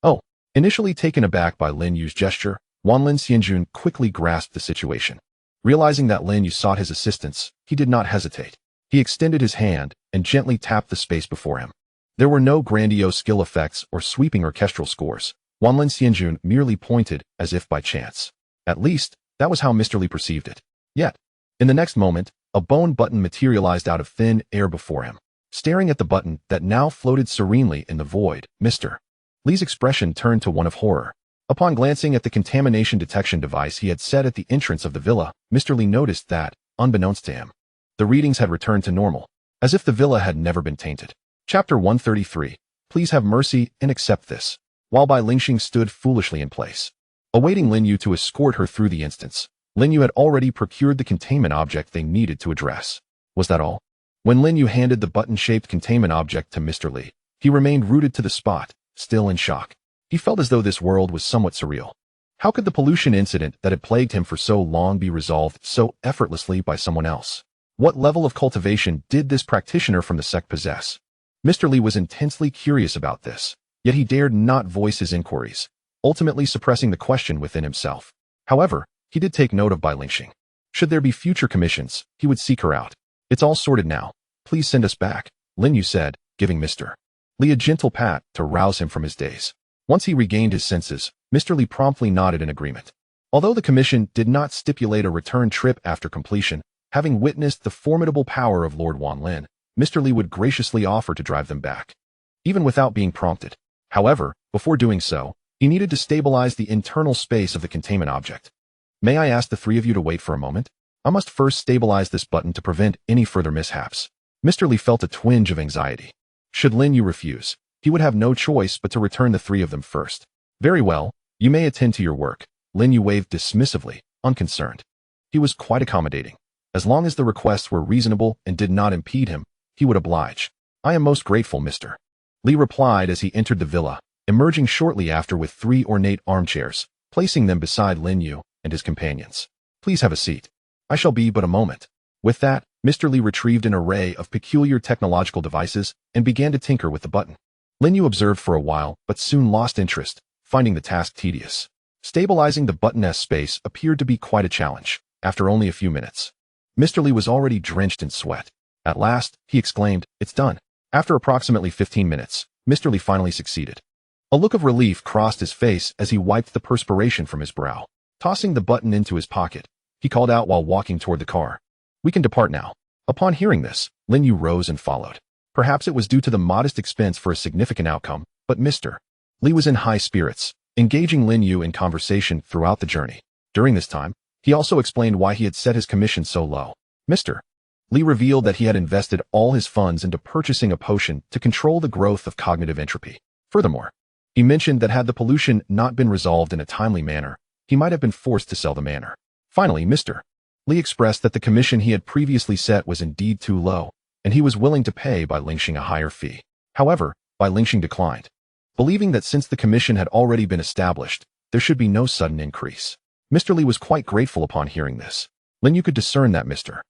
Oh. Initially taken aback by Lin Yu's gesture, Wanlin Xianjun quickly grasped the situation. Realizing that Lin Yu sought his assistance, he did not hesitate. He extended his hand and gently tapped the space before him. There were no grandiose skill effects or sweeping orchestral scores. Wanlin Xianjun merely pointed as if by chance. At least, that was how Mr. Li perceived it. Yet, in the next moment, a bone button materialized out of thin air before him. Staring at the button that now floated serenely in the void, Mr. Li's expression turned to one of horror. Upon glancing at the contamination detection device he had set at the entrance of the villa, Mr. Li noticed that, unbeknownst to him, the readings had returned to normal, as if the villa had never been tainted. Chapter 133. Please have mercy and accept this. While Bai Lingxing stood foolishly in place, awaiting Lin Yu to escort her through the instance, Lin Yu had already procured the containment object they needed to address. Was that all? When Lin Yu handed the button-shaped containment object to Mr. Li, he remained rooted to the spot, still in shock. He felt as though this world was somewhat surreal. How could the pollution incident that had plagued him for so long be resolved so effortlessly by someone else? What level of cultivation did this practitioner from the sect possess? Mr. Li was intensely curious about this, yet he dared not voice his inquiries, ultimately suppressing the question within himself. However, he did take note of Bai Lingxing. Should there be future commissions, he would seek her out. It's all sorted now. Please send us back, Lin Yu said, giving Mr. Li a gentle pat to rouse him from his daze. Once he regained his senses, Mr. Li promptly nodded in agreement. Although the commission did not stipulate a return trip after completion, having witnessed the formidable power of Lord Wanlin, Mr. Li would graciously offer to drive them back, even without being prompted. However, before doing so, he needed to stabilize the internal space of the containment object. May I ask the three of you to wait for a moment? I must first stabilize this button to prevent any further mishaps. Mr. Li felt a twinge of anxiety. Should Lin Yu refuse, he would have no choice but to return the three of them first. Very well, you may attend to your work. Lin Yu waved dismissively, unconcerned. He was quite accommodating. As long as the requests were reasonable and did not impede him, he would oblige. I am most grateful, Mr. Li replied as he entered the villa, emerging shortly after with 3 ornate armchairs, placing them beside Lin Yu and his companions. Please have a seat. I shall be but a moment. With that, Mr. Li retrieved an array of peculiar technological devices and began to tinker with the button. Lin Yu observed for a while, but soon lost interest, finding the task tedious. Stabilizing the button S space appeared to be quite a challenge. After only a few minutes, Mr. Li was already drenched in sweat. At last, he exclaimed, "It's done." After approximately 15 minutes, Mr. Li finally succeeded. A look of relief crossed his face as he wiped the perspiration from his brow. Tossing the button into his pocket, he called out while walking toward the car, "We can depart now." Upon hearing this, Lin You rose and followed. Perhaps it was due to the modest expense for a significant outcome, but Mr. Li was in high spirits, engaging Lin You in conversation throughout the journey. During this time, he also explained why he had set his commission so low. Mr. Li revealed that he had invested all his funds into purchasing a potion to control the growth of cognitive entropy. Furthermore, he mentioned that had the pollution not been resolved in a timely manner, he might have been forced to sell the manor. Finally, Mr. Li expressed that the commission he had previously set was indeed too low, and he was willing to pay Bai Lingxing a higher fee. However, Bai Lingxing declined, believing that since the commission had already been established, there should be no sudden increase. Mr. Li was quite grateful upon hearing this. Lin You could discern that Mr.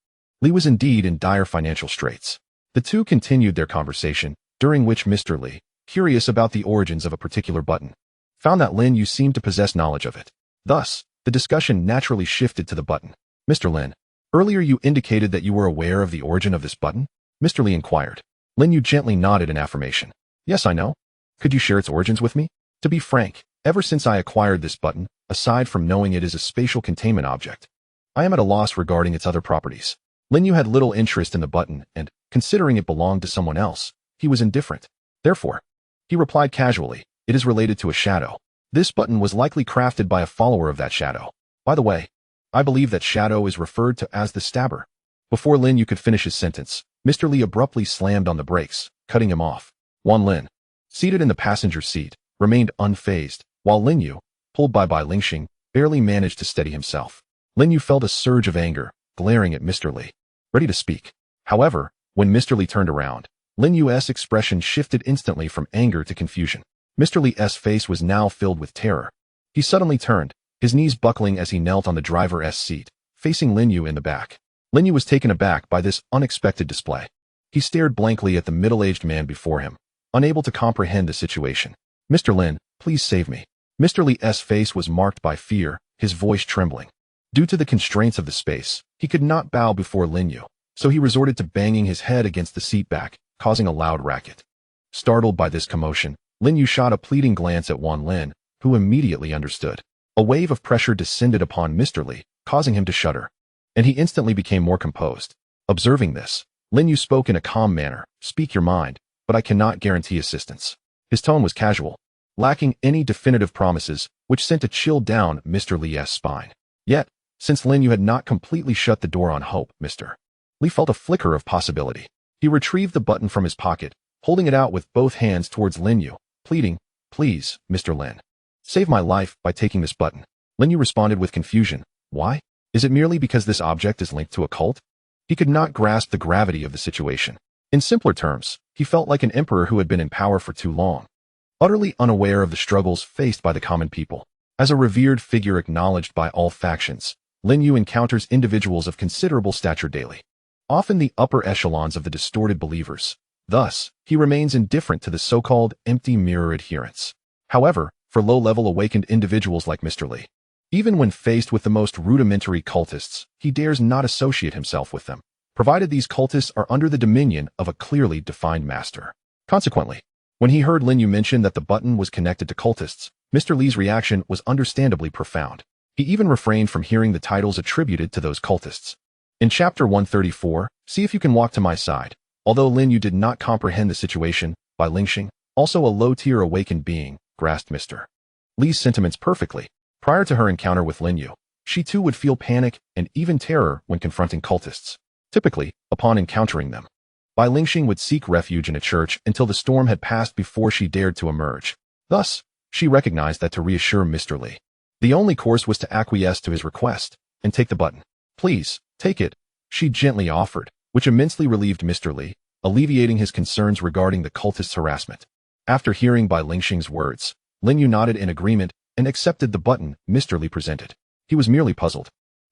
Li was indeed in dire financial straits. The two continued their conversation, during which Mr. Li, curious about the origins of a particular button, found that Lin You seemed to possess knowledge of it. Thus, the discussion naturally shifted to the button. "Mr. Lin, earlier you indicated that you were aware of the origin of this button?" Mr. Li inquired. Lin You gently nodded in affirmation. "Yes, I know. Could you share its origins with me?" "To be frank, ever since I acquired this button, aside from knowing it is a spatial containment object, I am at a loss regarding its other properties." Lin You had little interest in the button, and, considering it belonged to someone else, he was indifferent. Therefore, he replied casually, "It is related to a shadow. This button was likely crafted by a follower of that shadow. By the way, I believe that shadow is referred to as the stabber." Before Lin You could finish his sentence, Mr. Li abruptly slammed on the brakes, cutting him off. Wan Lin, seated in the passenger seat, remained unfazed, while Lin You, pulled by Bai Lingxing, barely managed to steady himself. Lin You felt a surge of anger, glaring at Mr. Li, ready to speak. However, when Mr. Li turned around, Lin Yu's expression shifted instantly from anger to confusion. Mr. Li's face was now filled with terror. He suddenly turned, his knees buckling as he knelt on the driver's seat, facing Lin You in the back. Lin You was taken aback by this unexpected display. He stared blankly at the middle-aged man before him, unable to comprehend the situation. "Mr. Lin, please save me." Mr. Li's face was marked by fear, his voice trembling. Due to the constraints of the space, he could not bow before Lin You, so he resorted to banging his head against the seat back, causing a loud racket. Startled by this commotion, Lin You shot a pleading glance at Wan Lin, who immediately understood. A wave of pressure descended upon Mr. Li, causing him to shudder, and he instantly became more composed. Observing this, Lin You spoke in a calm manner, "Speak your mind, but I cannot guarantee assistance." His tone was casual, lacking any definitive promises, which sent a chill down Mr. Li's spine. Yet, since Lin You had not completely shut the door on hope, Mr. Li felt a flicker of possibility. He retrieved the button from his pocket, holding it out with both hands towards Lin You, pleading, "Please, Mr. Lin, save my life by taking this button." Lin You responded with confusion. Why? Is it merely because this object is linked to a cult? He could not grasp the gravity of the situation. In simpler terms, he felt like an emperor who had been in power for too long, utterly unaware of the struggles faced by the common people. As a revered figure acknowledged by all factions, Lin You encounters individuals of considerable stature daily, often the upper echelons of the distorted believers. Thus, he remains indifferent to the so-called empty mirror adherents. However, for low-level awakened individuals like Mr. Li, even when faced with the most rudimentary cultists, he dares not associate himself with them, provided these cultists are under the dominion of a clearly defined master. Consequently, when he heard Lin You mention that the button was connected to cultists, Mr. Li's reaction was understandably profound. He even refrained from hearing the titles attributed to those cultists. In Chapter 134, see if you can walk to my side. Although Lin You did not comprehend the situation, Bai Lingxing, also a low-tier awakened being, grasped Mr. Li's sentiments perfectly. Prior to her encounter with Lin You, she too would feel panic and even terror when confronting cultists. Typically, upon encountering them, Bai Lingxing would seek refuge in a church until the storm had passed before she dared to emerge. Thus, she recognized that to reassure Mr. Li, the only course was to acquiesce to his request and take the button. "Please, take it," she gently offered, which immensely relieved Mr. Li, alleviating his concerns regarding the cultist's harassment. After hearing Bai Lingxing's words, Lin You nodded in agreement and accepted the button Mr. Li presented. He was merely puzzled,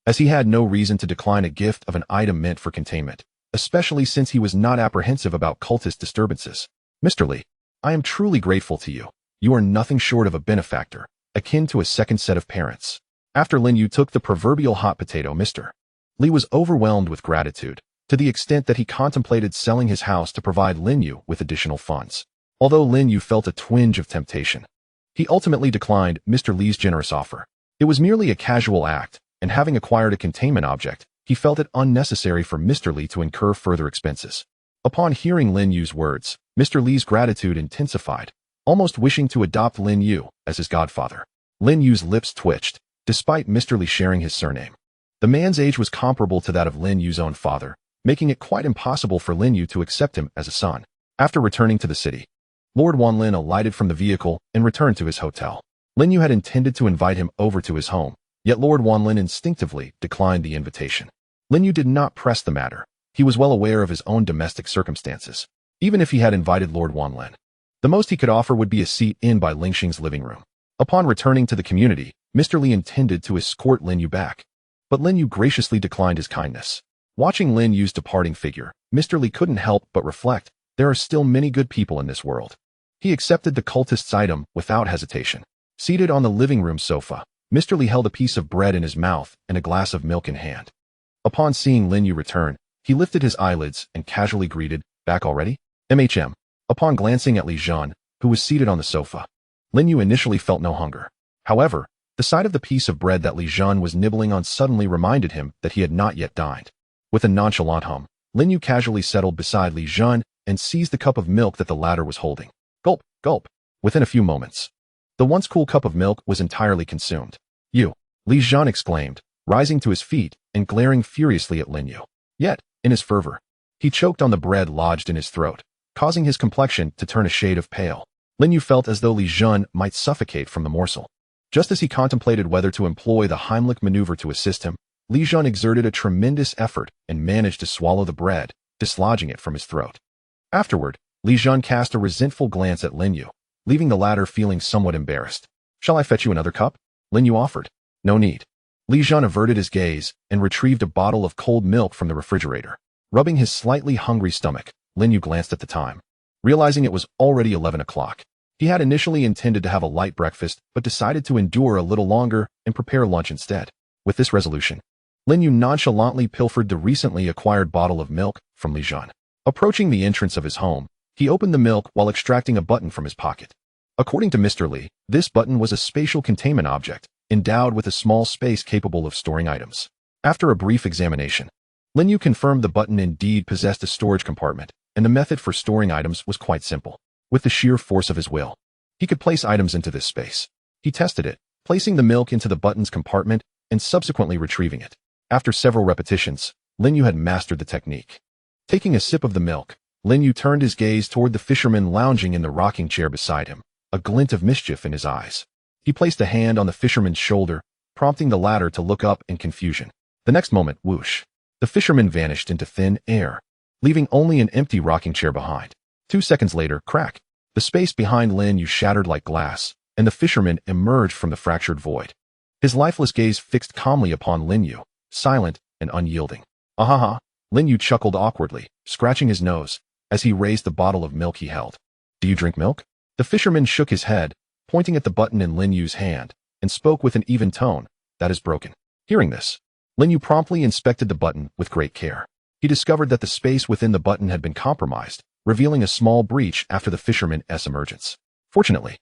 as he had no reason to decline a gift of an item meant for containment, especially since he was not apprehensive about cultist disturbances. "Mr. Li, I am truly grateful to you. You are nothing short of a benefactor, akin to a second set of parents. After Lin You took the proverbial hot potato, Mr. Li was overwhelmed with gratitude, to the extent that he contemplated selling his house to provide Lin You with additional funds. Although Lin You felt a twinge of temptation, he ultimately declined Mr. Li's generous offer. It was merely a casual act, and having acquired a containment object, he felt it unnecessary for Mr. Li to incur further expenses. Upon hearing Lin Yu's words, Mr. Li's gratitude intensified, almost wishing to adopt Lin You as his godfather. Lin Yu's lips twitched, despite Mr. Li sharing his surname. The man's age was comparable to that of Lin Yu's own father, making it quite impossible for Lin You to accept him as a son. After returning to the city, Lord Wanlin alighted from the vehicle and returned to his hotel. Lin You had intended to invite him over to his home, yet Lord Wanlin instinctively declined the invitation. Lin You did not press the matter. He was well aware of his own domestic circumstances. Even if he had invited Lord Wanlin, the most he could offer would be a seat in Bai Lingxing's living room. Upon returning to the community, Mr. Li intended to escort Lin You back, but Lin You graciously declined his kindness. Watching Lin Yu's departing figure, Mr. Li couldn't help but reflect, there are still many good people in this world. He accepted the cultist's item without hesitation. Seated on the living room sofa, Mr. Li held a piece of bread in his mouth and a glass of milk in hand. Upon seeing Lin You return, he lifted his eyelids and casually greeted, "Back already?" "MHM." Upon glancing at Li Zhan, who was seated on the sofa, Lin You initially felt no hunger. However, the sight of the piece of bread that Li Zhan was nibbling on suddenly reminded him that he had not yet dined. With a nonchalant hum, Lin You casually settled beside Li Zhan and seized the cup of milk that the latter was holding. Gulp, gulp. Within a few moments, the once cool cup of milk was entirely consumed. "You!" Li Zhan exclaimed, rising to his feet and glaring furiously at Lin You. Yet, in his fervor, he choked on the bread lodged in his throat, causing his complexion to turn a shade of pale. Lin You felt as though Li Zhan might suffocate from the morsel. Just as he contemplated whether to employ the Heimlich maneuver to assist him, Li Zhan exerted a tremendous effort and managed to swallow the bread, dislodging it from his throat. Afterward, Li Zhan cast a resentful glance at Lin You, leaving the latter feeling somewhat embarrassed. "Shall I fetch you another cup?" Lin You offered. "No need." Li Zhan averted his gaze and retrieved a bottle of cold milk from the refrigerator. Rubbing his slightly hungry stomach, Lin You glanced at the time. Realizing it was already 11 o'clock, he had initially intended to have a light breakfast but decided to endure a little longer and prepare lunch instead. With this resolution, Lin You nonchalantly pilfered the recently acquired bottle of milk from Li Zhan. Approaching the entrance of his home, he opened the milk while extracting a button from his pocket. According to Mr. Li, this button was a spatial containment object, endowed with a small space capable of storing items. After a brief examination, Lin You confirmed the button indeed possessed a storage compartment, and the method for storing items was quite simple. With the sheer force of his will, he could place items into this space. He tested it, placing the milk into the button's compartment and subsequently retrieving it. After several repetitions, Lin You had mastered the technique. Taking a sip of the milk, Lin You turned his gaze toward the fisherman lounging in the rocking chair beside him, a glint of mischief in his eyes. He placed a hand on the fisherman's shoulder, prompting the latter to look up in confusion. The next moment, whoosh, the fisherman vanished into thin air, leaving only an empty rocking chair behind. 2 seconds later, crack, the space behind Lin You shattered like glass, and the fisherman emerged from the fractured void. His lifeless gaze fixed calmly upon Lin You, silent and unyielding. "Ahaha," Lin You chuckled awkwardly, scratching his nose, as he raised the bottle of milk he held. "Do you drink milk?" The fisherman shook his head, pointing at the button in Lin Yu's hand, and spoke with an even tone. "That is broken." Hearing this, Lin You promptly inspected the button with great care. He discovered that the space within the button had been compromised, revealing a small breach after the fisherman's emergence. Fortunately,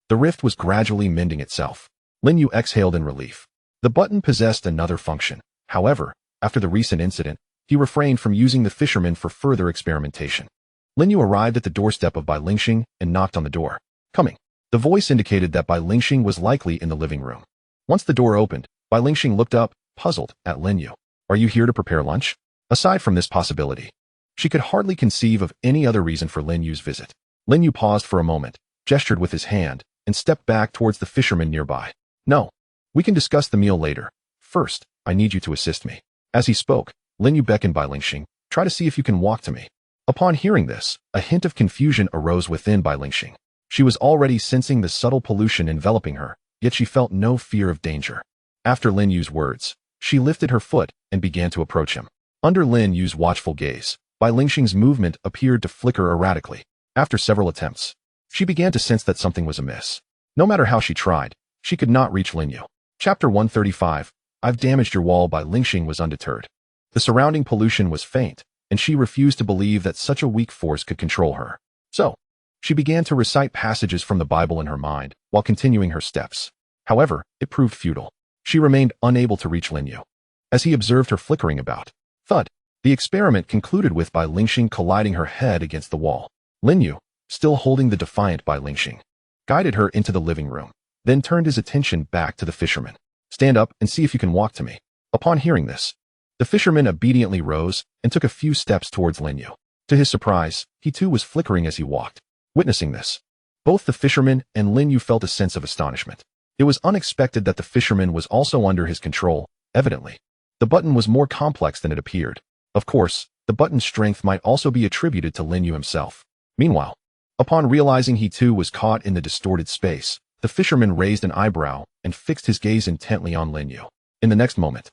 the rift was gradually mending itself. Lin You exhaled in relief. The button possessed another function. However, after the recent incident, he refrained from using the fisherman for further experimentation. Lin You arrived at the doorstep of Bai Lingxing and knocked on the door. "Coming." The voice indicated that Bai Lingxing was likely in the living room. Once the door opened, Bai Lingxing looked up, puzzled, at Lin You. "Are you here to prepare lunch?" Aside from this possibility, she could hardly conceive of any other reason for Lin Yu's visit. Lin You paused for a moment, gestured with his hand, and stepped back towards the fisherman nearby. "No. We can discuss the meal later. First, I need you to assist me." As he spoke, Lin You beckoned Bai Lingxing. "Try to see if you can walk to me." Upon hearing this, a hint of confusion arose within Bai Lingxing. She was already sensing the subtle pollution enveloping her, yet she felt no fear of danger. After Lin Yu's words, she lifted her foot and began to approach him. Under Lin Yu's watchful gaze, Bai Lingxing's movement appeared to flicker erratically. After several attempts, She began to sense that something was amiss. No matter how she tried, she could not reach Lin You. Chapter 135, I've Damaged Your Wall by Lin You was undeterred. The surrounding pollution was faint, and she refused to believe that such a weak force could control her. So, she began to recite passages from the Bible in her mind, while continuing her steps. However, it proved futile. She remained unable to reach Lin You. As he observed her flickering about, thud, the experiment concluded with Bai Lingxing colliding her head against the wall. Lin You, still holding the defiant Bai Lingxing, guided her into the living room, then turned his attention back to the fisherman. Stand up and see if you can walk to me. Upon hearing this, the fisherman obediently rose and took a few steps towards Lin You. To his surprise, he too was flickering as he walked. Witnessing this, both the fisherman and Lin You felt a sense of astonishment. It was unexpected that the fisherman was also under his control, evidently. The button was more complex than it appeared. Of course, the button's strength might also be attributed to Lin You himself. Meanwhile, upon realizing he too was caught in the distorted space, the fisherman raised an eyebrow and fixed his gaze intently on Lin You. In the next moment,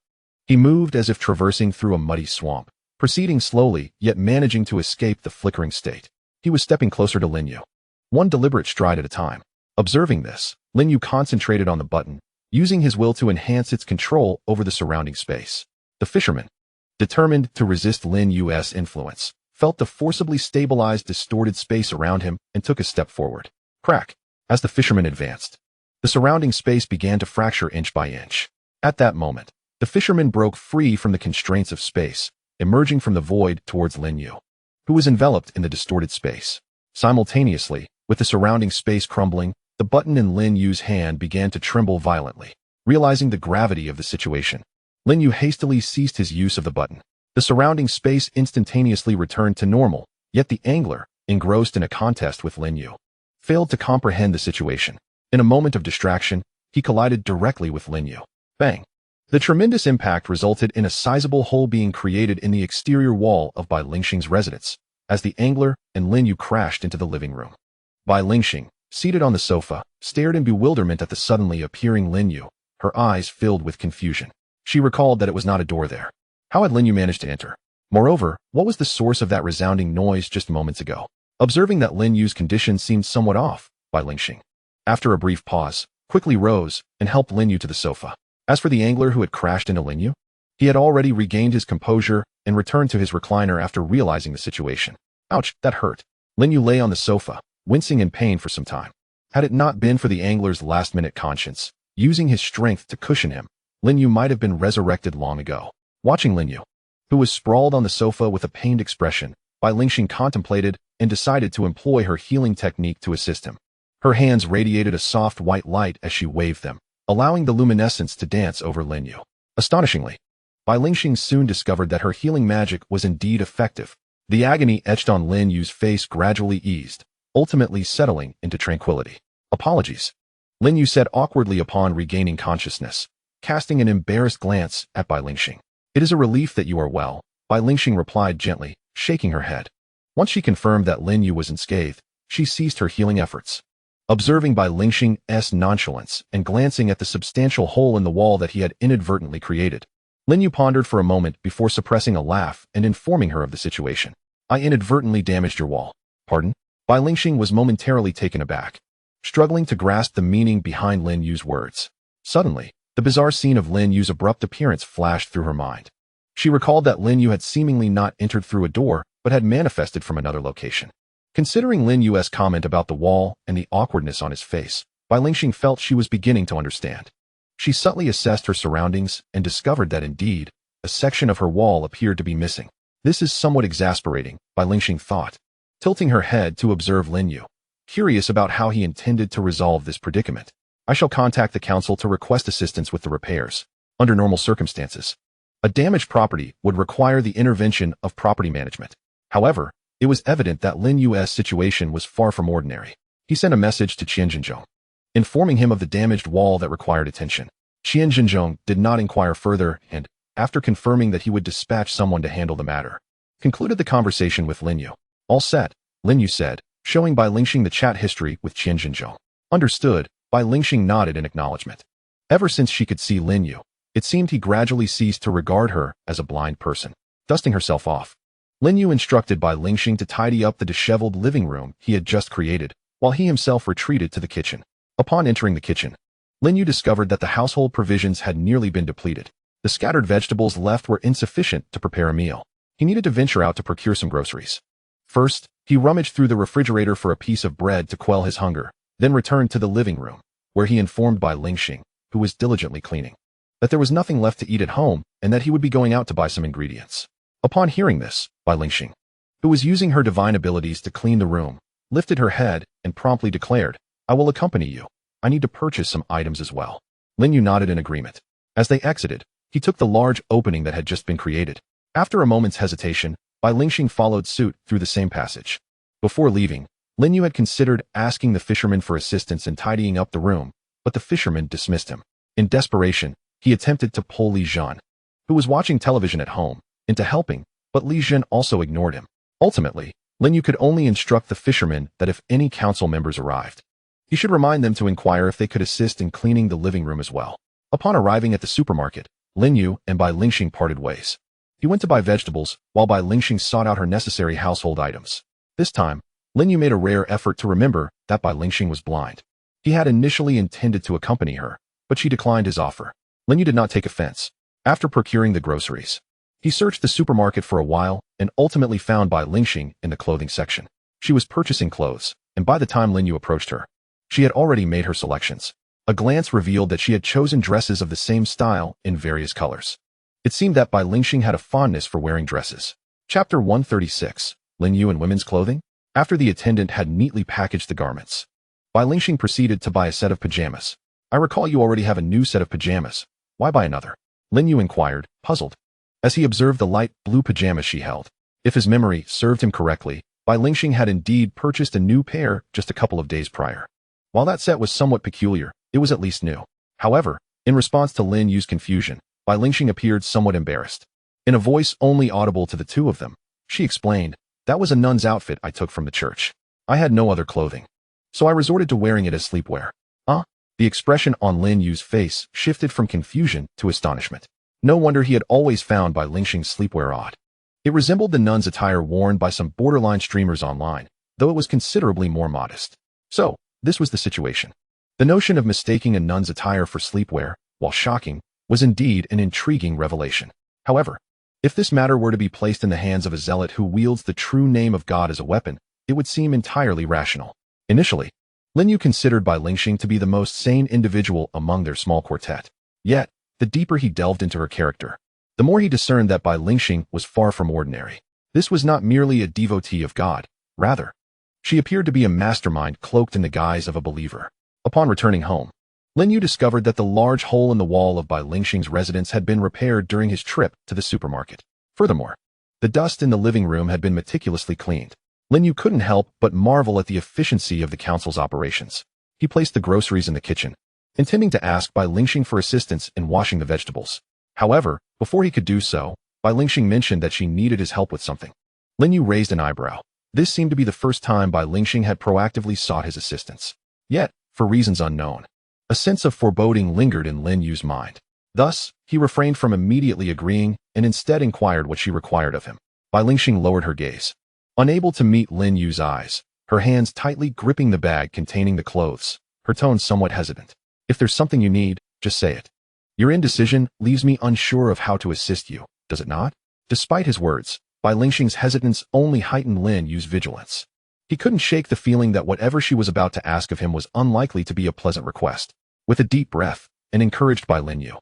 he moved as if traversing through a muddy swamp, proceeding slowly yet managing to escape the flickering state. He was stepping closer to Lin You, one deliberate stride at a time. Observing this, Lin You concentrated on the button, using his will to enhance its control over the surrounding space. The fisherman, determined to resist Lin Yu's influence, felt the forcibly stabilized distorted space around him and took a step forward. Crack! As the fisherman advanced, the surrounding space began to fracture inch by inch. At that moment, the fisherman broke free from the constraints of space, emerging from the void towards Lin You, who was enveloped in the distorted space. Simultaneously, with the surrounding space crumbling, the button in Lin Yu's hand began to tremble violently. Realizing the gravity of the situation, Lin You hastily ceased his use of the button. The surrounding space instantaneously returned to normal, yet the angler, engrossed in a contest with Lin You, failed to comprehend the situation. In a moment of distraction, he collided directly with Lin You. Bang! The tremendous impact resulted in a sizable hole being created in the exterior wall of Bai Lingxing's residence, as the angler and Lin You crashed into the living room. Bai Lingxing, seated on the sofa, stared in bewilderment at the suddenly appearing Lin You, her eyes filled with confusion. She recalled that it was not a door there. How had Lin You managed to enter? Moreover, what was the source of that resounding noise just moments ago? Observing that Lin Yu's condition seemed somewhat off, Bai Lingxing, after a brief pause, quickly rose and helped Lin You to the sofa. As for the angler who had crashed into Lin You, he had already regained his composure and returned to his recliner after realizing the situation. Ouch, that hurt. Lin You lay on the sofa, wincing in pain for some time. Had it not been for the angler's last-minute conscience, using his strength to cushion him, Lin You might have been resurrected long ago. Watching Lin You, who was sprawled on the sofa with a pained expression, Bai Lingxing contemplated and decided to employ her healing technique to assist him. Her hands radiated a soft white light as she waved them, allowing the luminescence to dance over Lin You. Astonishingly, Bai Lingxing soon discovered that her healing magic was indeed effective. The agony etched on Lin Yu's face gradually eased, ultimately settling into tranquility. Apologies, Lin You said awkwardly upon regaining consciousness, casting an embarrassed glance at Bai Lingxing. It is a relief that you are well, Bai Lingxing replied gently, shaking her head. Once she confirmed that Lin You was unscathed, she ceased her healing efforts. Observing Bai Lingxing's nonchalance and glancing at the substantial hole in the wall that he had inadvertently created, Lin You pondered for a moment before suppressing a laugh and informing her of the situation. I inadvertently damaged your wall. Pardon? Bai Lingxing was momentarily taken aback, struggling to grasp the meaning behind Lin Yu's words. Suddenly, the bizarre scene of Lin Yu's abrupt appearance flashed through her mind. She recalled that Lin You had seemingly not entered through a door, but had manifested from another location. Considering Lin Yu's comment about the wall and the awkwardness on his face, Bai Lingxing felt she was beginning to understand. She subtly assessed her surroundings and discovered that indeed, a section of her wall appeared to be missing. This is somewhat exasperating, Bai Lingxing thought, tilting her head to observe Lin You, curious about how he intended to resolve this predicament. I shall contact the council to request assistance with the repairs. Under normal circumstances, a damaged property would require the intervention of property management. However, it was evident that Lin Yu's situation was far from ordinary. He sent a message to Qian Zhenzhong, informing him of the damaged wall that required attention. Qian Zhenzhong did not inquire further and, after confirming that he would dispatch someone to handle the matter, concluded the conversation with Lin Yu. All set, Lin Yu said, showing Bai Lingxing the chat history with Qian Zhenzhong. Understood, Bai Lingxing nodded in acknowledgement. Ever since she could see Lin Yu, it seemed he gradually ceased to regard her as a blind person. Dusting herself off, Lin Yu instructed Bai Lingxing to tidy up the disheveled living room he had just created, while he himself retreated to the kitchen. Upon entering the kitchen, Lin You discovered that the household provisions had nearly been depleted. The scattered vegetables left were insufficient to prepare a meal. He needed to venture out to procure some groceries. First, he rummaged through the refrigerator for a piece of bread to quell his hunger, then returned to the living room, where he informed Bai Lingxing, who was diligently cleaning, that there was nothing left to eat at home and that he would be going out to buy some ingredients. Upon hearing this, Bai Lingxing, who was using her divine abilities to clean the room, lifted her head and promptly declared, "I will accompany you. I need to purchase some items as well." Lin You nodded in agreement. As they exited, he took the large opening that had just been created. After a moment's hesitation, Bai Lingxing followed suit through the same passage. Before leaving, Lin You had considered asking the fisherman for assistance in tidying up the room, but the fisherman dismissed him. In desperation, he attempted to pull Li Zhan, who was watching television at home, into helping, but Li Zhan also ignored him. Ultimately, Lin You could only instruct the fisherman that if any council members arrived, he should remind them to inquire if they could assist in cleaning the living room as well. Upon arriving at the supermarket, Lin You and Bai Lingxing parted ways. He went to buy vegetables, while Bai Lingxing sought out her necessary household items. This time, Lin You made a rare effort to remember that Bai Lingxing was blind. He had initially intended to accompany her, but she declined his offer. Lin You did not take offense. After procuring the groceries, he searched the supermarket for a while and ultimately found Bai Lingxing in the clothing section. She was purchasing clothes, and by the time Lin You approached her, she had already made her selections. A glance revealed that she had chosen dresses of the same style in various colors. It seemed that Bai Lingxing had a fondness for wearing dresses. Chapter 136, Lin You and Women's Clothing? After the attendant had neatly packaged the garments, Bai Lingxing proceeded to buy a set of pajamas. "I recall you already have a new set of pajamas. Why buy another?" Lin You inquired, puzzled, as he observed the light blue pajamas she held. If his memory served him correctly, Bai Lingxing had indeed purchased a new pair just a couple of days prior. While that set was somewhat peculiar, it was at least new. However, in response to Lin Yu's confusion, Bai Lingxing appeared somewhat embarrassed. In a voice only audible to the two of them, she explained, "That was a nun's outfit I took from the church. I had no other clothing, so I resorted to wearing it as sleepwear." The expression on Lin Yu's face shifted from confusion to astonishment. No wonder he had always found Bai Lingxing's sleepwear odd. It resembled the nun's attire worn by some borderline streamers online, though it was considerably more modest. So, this was the situation. The notion of mistaking a nun's attire for sleepwear, while shocking, was indeed an intriguing revelation. However, if this matter were to be placed in the hands of a zealot who wields the true name of God as a weapon, it would seem entirely rational. Initially, Lin You considered Bai Lingxing to be the most sane individual among their small quartet. Yet, the deeper he delved into her character, the more he discerned that Bai Lingxing was far from ordinary. This was not merely a devotee of God. Rather, she appeared to be a mastermind cloaked in the guise of a believer. Upon returning home, Lin You discovered that the large hole in the wall of Bai Lingxing's residence had been repaired during his trip to the supermarket. Furthermore, the dust in the living room had been meticulously cleaned. Lin You couldn't help but marvel at the efficiency of the council's operations. He placed the groceries in the kitchen, intending to ask Bai Lingxing for assistance in washing the vegetables. However, before he could do so, Bai Lingxing mentioned that she needed his help with something. Lin You raised an eyebrow. This seemed to be the first time Bai Lingxing had proactively sought his assistance. Yet, for reasons unknown, a sense of foreboding lingered in Lin Yu's mind. Thus, he refrained from immediately agreeing and instead inquired what she required of him. Bai Lingxing lowered her gaze. Unable to meet Lin Yu's eyes, her hands tightly gripping the bag containing the clothes, her tone somewhat hesitant. "If there's something you need, just say it. Your indecision leaves me unsure of how to assist you, does it not?" Despite his words, Bai Lingxing's hesitance only heightened Lin Yu's vigilance. He couldn't shake the feeling that whatever she was about to ask of him was unlikely to be a pleasant request. With a deep breath, and encouraged by Lin Yu,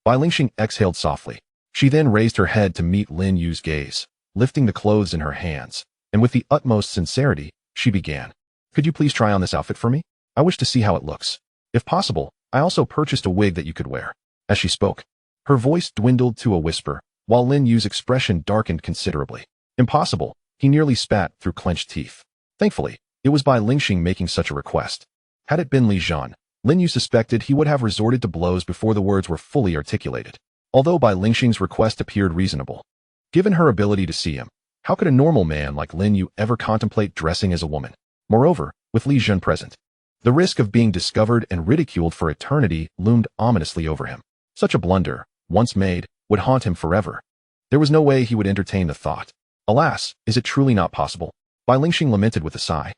Bai Lingxing exhaled softly. She then raised her head to meet Lin Yu's gaze, lifting the clothes in her hands, and with the utmost sincerity, she began. "Could you please try on this outfit for me? I wish to see how it looks. If possible, I also purchased a wig that you could wear." As she spoke, her voice dwindled to a whisper, while Lin Yu's expression darkened considerably. "Impossible," he nearly spat through clenched teeth. Thankfully, it was Bai Lingxing making such a request. Had it been Li Zhan, Lin Yu suspected he would have resorted to blows before the words were fully articulated. Although Bai Lingxing's request appeared reasonable, given her ability to see him, how could a normal man like Lin Yu ever contemplate dressing as a woman? Moreover, with Li Zhan present, the risk of being discovered and ridiculed for eternity loomed ominously over him. Such a blunder, once made, would haunt him forever. There was no way he would entertain the thought. Alas, is it truly not possible? Bai Lingxing lamented with a sigh.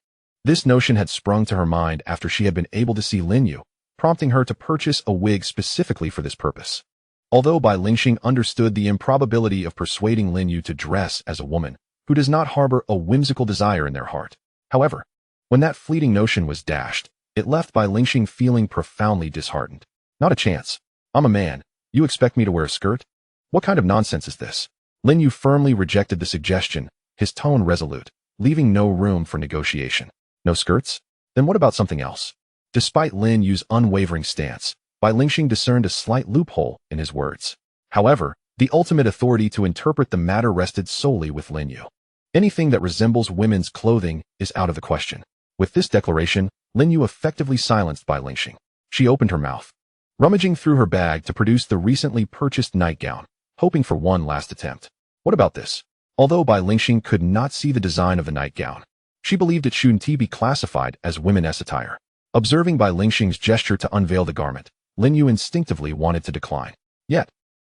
This notion had sprung to her mind after she had been able to see Lin You, prompting her to purchase a wig specifically for this purpose. Although Bai Lingxing understood the improbability of persuading Lin You to dress as a woman who does not harbor a whimsical desire in their heart, however, when that fleeting notion was dashed, it left Bai Lingxing feeling profoundly disheartened. Not a chance. I'm a man. You expect me to wear a skirt? What kind of nonsense is this? Lin You firmly rejected the suggestion, his tone resolute, leaving no room for negotiation. No skirts? Then what about something else? Despite Lin Yu's unwavering stance, Bai Lingxing discerned a slight loophole in his words. However, the ultimate authority to interpret the matter rested solely with Lin You. Anything that resembles women's clothing is out of the question. With this declaration, Lin You effectively silenced Bai Lingxing. She opened her mouth, rummaging through her bag to produce the recently purchased nightgown, hoping for one last attempt. What about this? Although Bai Lingxing could not see the design of the nightgown, she believed it shouldn't be classified as women's attire. Observing Bai Lingxing's gesture to unveil the garment, Lin You instinctively wanted to decline. Yet,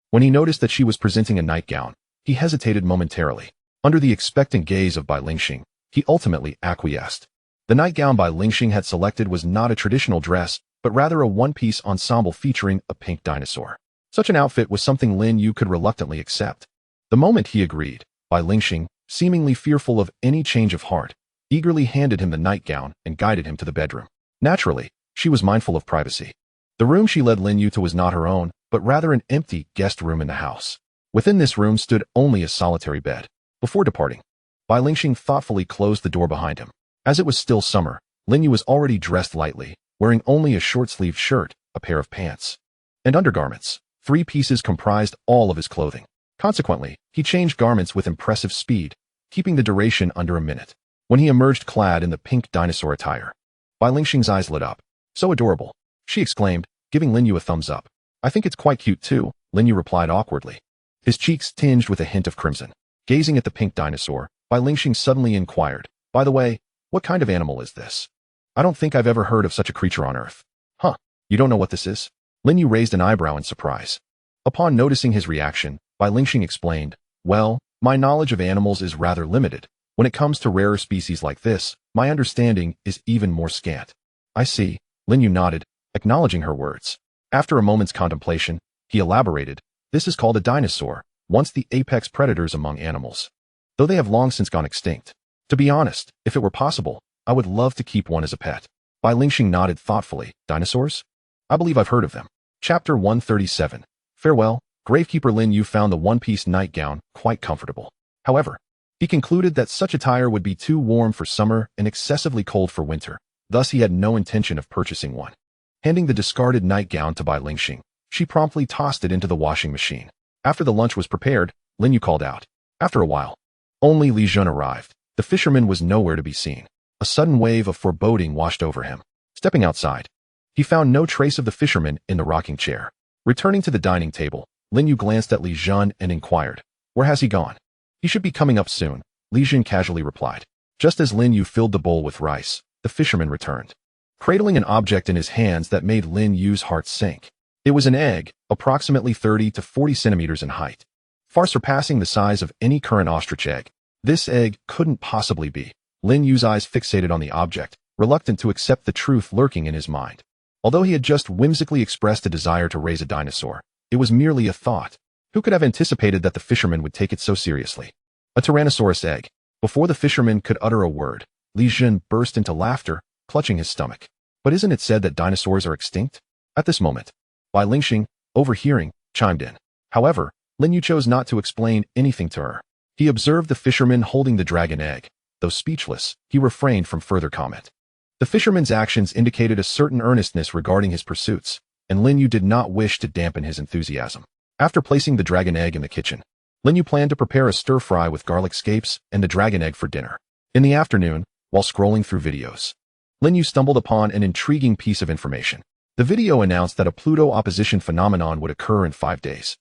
when he noticed that she was presenting a nightgown, he hesitated momentarily. Under the expectant gaze of Bai Lingxing, he ultimately acquiesced. The nightgown Bai Lingxing had selected was not a traditional dress, but rather a one-piece ensemble featuring a pink dinosaur. Such an outfit was something Lin You could reluctantly accept. The moment he agreed, Bai Lingxing, seemingly fearful of any change of heart, eagerly handed him the nightgown and guided him to the bedroom. Naturally, she was mindful of privacy. The room she led Lin You to was not her own, but rather an empty guest room in the house. Within this room stood only a solitary bed. Before departing, Bai Lingxing thoughtfully closed the door behind him. As it was still summer, Lin You was already dressed lightly, wearing only a short-sleeved shirt, a pair of pants, and undergarments. 3 pieces comprised all of his clothing. Consequently, he changed garments with impressive speed, keeping the duration under a minute. When he emerged clad in the pink dinosaur attire, Bai Lingxing's eyes lit up. So adorable, she exclaimed, giving Lin You a thumbs up. I think it's quite cute too, Lin You replied awkwardly, his cheeks tinged with a hint of crimson. Gazing at the pink dinosaur, Bai Lingxing suddenly inquired, by the way, what kind of animal is this? I don't think I've ever heard of such a creature on Earth. Huh, you don't know what this is? Lin You raised an eyebrow in surprise. Upon noticing his reaction, Bai Lingxing explained, well, my knowledge of animals is rather limited. When it comes to rarer species like this, my understanding is even more scant. I see, Lin You nodded, acknowledging her words. After a moment's contemplation, he elaborated, this is called a dinosaur, once the apex predators among animals, though they have long since gone extinct. To be honest, if it were possible, I would love to keep one as a pet. Bai Lingxing nodded thoughtfully. Dinosaurs? I believe I've heard of them. Chapter 137. Farewell. Gravekeeper Lin You found the one-piece nightgown quite comfortable. However, he concluded that such attire would be too warm for summer and excessively cold for winter. Thus, he had no intention of purchasing one. Handing the discarded nightgown to Bai Lingxing, she promptly tossed it into the washing machine. After the lunch was prepared, Lin You called out. After a while, only Li Jun arrived. The fisherman was nowhere to be seen. A sudden wave of foreboding washed over him. Stepping outside, he found no trace of the fisherman in the rocking chair. Returning to the dining table, Lin You glanced at Li Jun and inquired, where has he gone? He should be coming up soon, Li Jun casually replied. Just as Lin You filled the bowl with rice, the fisherman returned, cradling an object in his hands that made Lin Yu's heart sink. It was an egg, approximately 30 to 40 centimeters in height, far surpassing the size of any current ostrich egg. This egg couldn't possibly be. Lin Yu's eyes fixated on the object, reluctant to accept the truth lurking in his mind. Although he had just whimsically expressed a desire to raise a dinosaur, it was merely a thought. Who could have anticipated that the fisherman would take it so seriously? A Tyrannosaurus egg. Before the fisherman could utter a word, Li Jun burst into laughter, clutching his stomach. But isn't it said that dinosaurs are extinct? At this moment, Bai Lingxing, overhearing, chimed in. However, Lin You chose not to explain anything to her. He observed the fisherman holding the dragon egg. Though speechless, he refrained from further comment. The fisherman's actions indicated a certain earnestness regarding his pursuits, and Lin You did not wish to dampen his enthusiasm. After placing the dragon egg in the kitchen, Lin You planned to prepare a stir-fry with garlic scapes and the dragon egg for dinner. In the afternoon, while scrolling through videos, Lin You stumbled upon an intriguing piece of information. The video announced that a Pluto opposition phenomenon would occur in 5 days,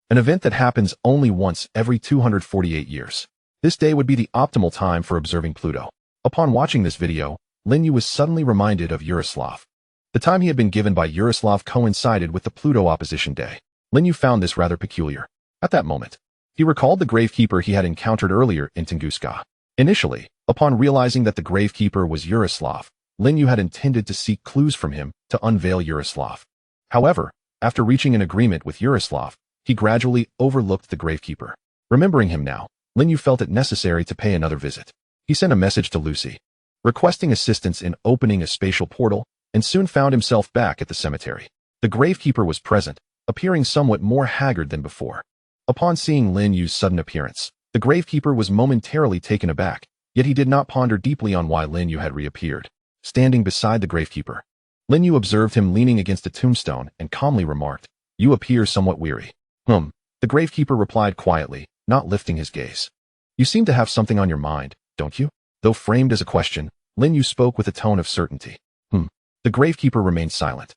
an event that happens only once every 248 years. This day would be the optimal time for observing Pluto. Upon watching this video, Lin You was suddenly reminded of Yaroslav. The time he had been given by Yaroslav coincided with the Pluto opposition day. Lin You found this rather peculiar. At that moment, he recalled the gravekeeper he had encountered earlier in Tunguska. Initially, upon realizing that the gravekeeper was Yaroslav, Lin You had intended to seek clues from him to unveil Yaroslav. However, after reaching an agreement with Yaroslav, he gradually overlooked the gravekeeper. Remembering him now, Lin You felt it necessary to pay another visit. He sent a message to Lucy, requesting assistance in opening a spatial portal, and soon found himself back at the cemetery. The gravekeeper was present, appearing somewhat more haggard than before. Upon seeing Lin Yu's sudden appearance, the gravekeeper was momentarily taken aback, yet he did not ponder deeply on why Lin Yu had reappeared. Standing beside the gravekeeper, Lin Yu observed him leaning against a tombstone and calmly remarked, "You appear somewhat weary." The gravekeeper replied quietly, not lifting his gaze. "You seem to have something on your mind, don't you?" Though framed as a question, Lin Yu spoke with a tone of certainty. The gravekeeper remained silent,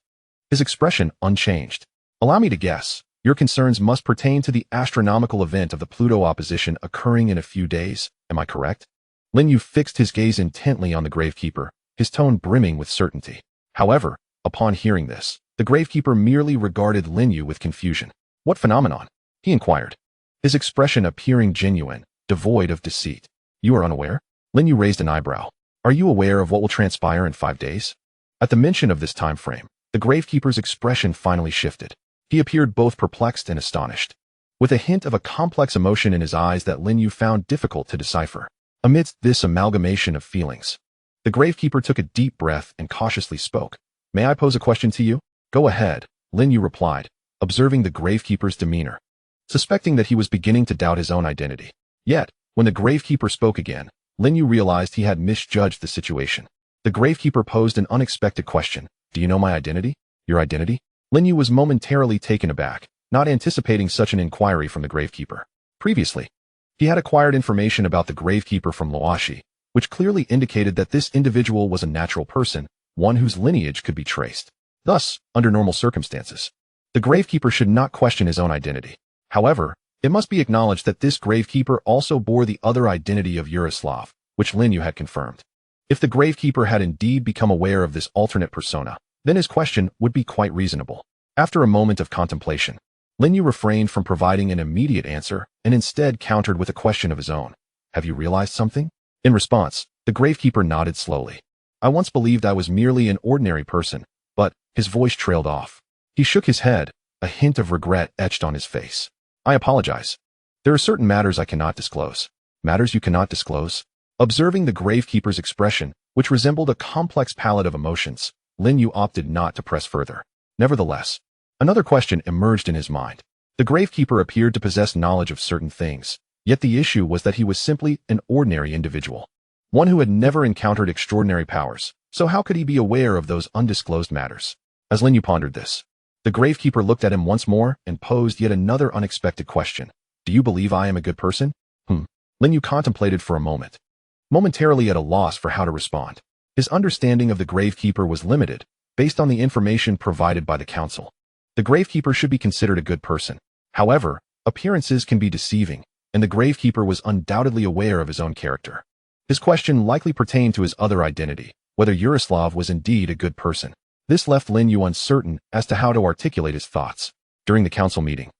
his expression unchanged. "Allow me to guess. Your concerns must pertain to the astronomical event of the Pluto opposition occurring in a few days, am I correct?" Lin Yu fixed his gaze intently on the gravekeeper, his tone brimming with certainty. However, upon hearing this, the gravekeeper merely regarded Lin Yu with confusion. "What phenomenon?" he inquired, his expression appearing genuine, devoid of deceit. "You are unaware?" Lin Yu raised an eyebrow. "Are you aware of what will transpire in 5 days?" At the mention of this time frame, the gravekeeper's expression finally shifted. He appeared both perplexed and astonished, with a hint of a complex emotion in his eyes that Lin Yu found difficult to decipher. Amidst this amalgamation of feelings, the gravekeeper took a deep breath and cautiously spoke. "May I pose a question to you?" "Go ahead," Lin Yu replied, observing the gravekeeper's demeanor, suspecting that he was beginning to doubt his own identity. Yet, when the gravekeeper spoke again, Lin Yu realized he had misjudged the situation. The gravekeeper posed an unexpected question. "Do you know my identity?" "Your identity?" Lin Yu was momentarily taken aback, not anticipating such an inquiry from the gravekeeper. Previously, he had acquired information about the gravekeeper from Laoshi, which clearly indicated that this individual was a natural person, one whose lineage could be traced. Thus, under normal circumstances, the gravekeeper should not question his own identity. However, it must be acknowledged that this gravekeeper also bore the other identity of Yaroslav, which Lin Yu had confirmed. If the gravekeeper had indeed become aware of this alternate persona, then his question would be quite reasonable. After a moment of contemplation, Lin Yu refrained from providing an immediate answer and instead countered with a question of his own. "Have you realized something?" In response, the gravekeeper nodded slowly. "I once believed I was merely an ordinary person, but..." His voice trailed off. He shook his head, a hint of regret etched on his face. "I apologize. There are certain matters I cannot disclose." "Matters you cannot disclose?" Observing the gravekeeper's expression, which resembled a complex palette of emotions, Lin Yu opted not to press further. Nevertheless, another question emerged in his mind. The gravekeeper appeared to possess knowledge of certain things, yet the issue was that he was simply an ordinary individual, one who had never encountered extraordinary powers, so how could he be aware of those undisclosed matters? As Lin Yu pondered this, the gravekeeper looked at him once more and posed yet another unexpected question. "Do you believe I am a good person?" Lin Yu contemplated for a moment, momentarily at a loss for how to respond. His understanding of the gravekeeper was limited, based on the information provided by the council. The gravekeeper should be considered a good person. However, appearances can be deceiving, and the gravekeeper was undoubtedly aware of his own character. His question likely pertained to his other identity, whether Yaroslav was indeed a good person. This left Lin Yu uncertain as to how to articulate his thoughts. During the council meeting,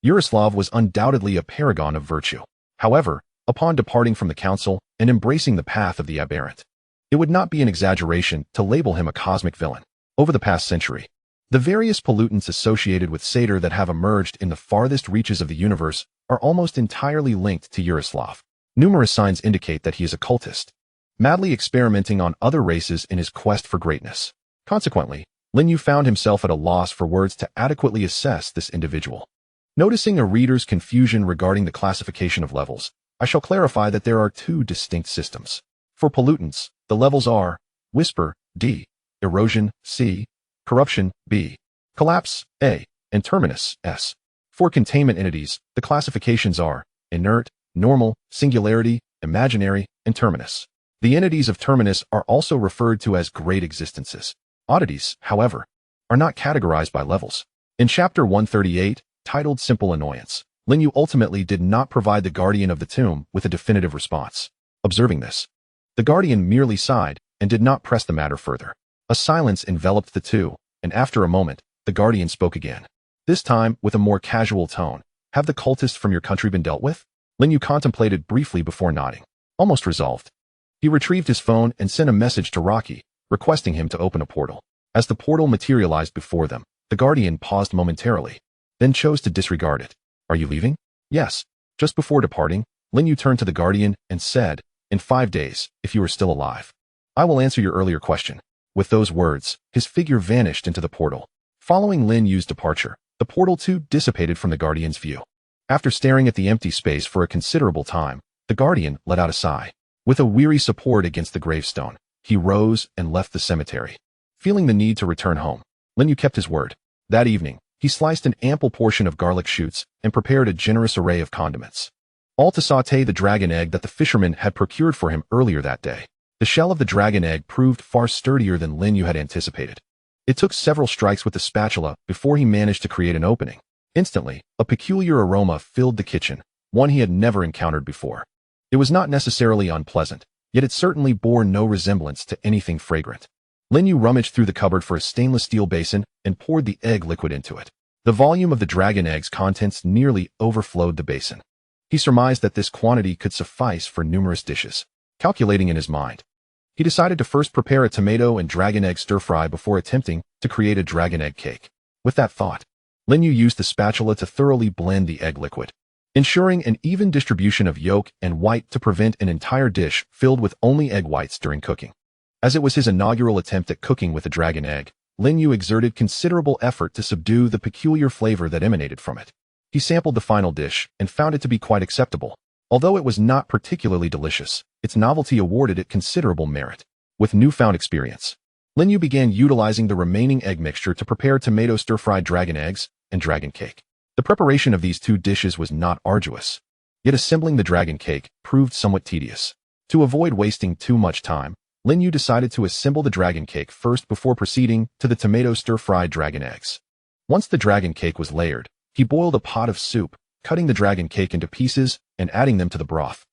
Yaroslav was undoubtedly a paragon of virtue. However, upon departing from the council and embracing the path of the aberrant, it would not be an exaggeration to label him a cosmic villain. Over the past century, the various pollutants associated with Satyr that have emerged in the farthest reaches of the universe are almost entirely linked to Yaroslav. Numerous signs indicate that he is a cultist, madly experimenting on other races in his quest for greatness. Consequently, Lin Yu found himself at a loss for words to adequately assess this individual. Noticing a reader's confusion regarding the classification of levels, I shall clarify that there are 2 distinct systems. For pollutants, the levels are whisper, D, erosion, C, corruption, B, collapse, A, and terminus, S. For containment entities, the classifications are inert, normal, singularity, imaginary, and terminus. The entities of terminus are also referred to as great existences. Oddities, however, are not categorized by levels. In Chapter 138, titled Simple Annoyance, Lin Yu ultimately did not provide the guardian of the tomb with a definitive response. Observing this, the guardian merely sighed and did not press the matter further. A silence enveloped the two, and after a moment, the guardian spoke again. This time, with a more casual tone. "Have the cultists from your country been dealt with?" Lin Yu contemplated briefly before nodding. almost resolved. He retrieved his phone and sent a message to Rocky, requesting him to open a portal. As the portal materialized before them, the Guardian paused momentarily, then chose to disregard it. Are you leaving? Yes. Just before departing, Lin You turned to the Guardian and said, in 5 days, if you are still alive, I will answer your earlier question. With those words, his figure vanished into the portal. Following Lin Yu's departure, the portal too dissipated from the Guardian's view. After staring at the empty space for a considerable time, the Guardian let out a sigh. With a weary support against the gravestone, he rose and left the cemetery. Feeling the need to return home, Lin You kept his word. That evening, he sliced an ample portion of garlic shoots and prepared a generous array of condiments, all to sauté the dragon egg that the fisherman had procured for him earlier that day. The shell of the dragon egg proved far sturdier than Lin You had anticipated. It took several strikes with the spatula before he managed to create an opening. Instantly, a peculiar aroma filled the kitchen, one he had never encountered before. It was not necessarily unpleasant, yet it certainly bore no resemblance to anything fragrant. Lin You rummaged through the cupboard for a stainless steel basin and poured the egg liquid into it. The volume of the dragon egg's contents nearly overflowed the basin. He surmised that this quantity could suffice for numerous dishes. Calculating in his mind, he decided to first prepare a tomato and dragon egg stir-fry before attempting to create a dragon egg cake. With that thought, Lin You used the spatula to thoroughly blend the egg liquid, ensuring an even distribution of yolk and white to prevent an entire dish filled with only egg whites during cooking. As it was his inaugural attempt at cooking with a dragon egg, Lin You exerted considerable effort to subdue the peculiar flavor that emanated from it. He sampled the final dish and found it to be quite acceptable. Although it was not particularly delicious, its novelty awarded it considerable merit. With newfound experience, Lin You began utilizing the remaining egg mixture to prepare tomato stir-fried dragon eggs and dragon cake. The preparation of these two dishes was not arduous, yet assembling the dragon cake proved somewhat tedious. To avoid wasting too much time, Lin You decided to assemble the dragon cake first before proceeding to the tomato stir-fried dragon eggs. Once the dragon cake was layered, he boiled a pot of soup, cutting the dragon cake into pieces and adding them to the broth.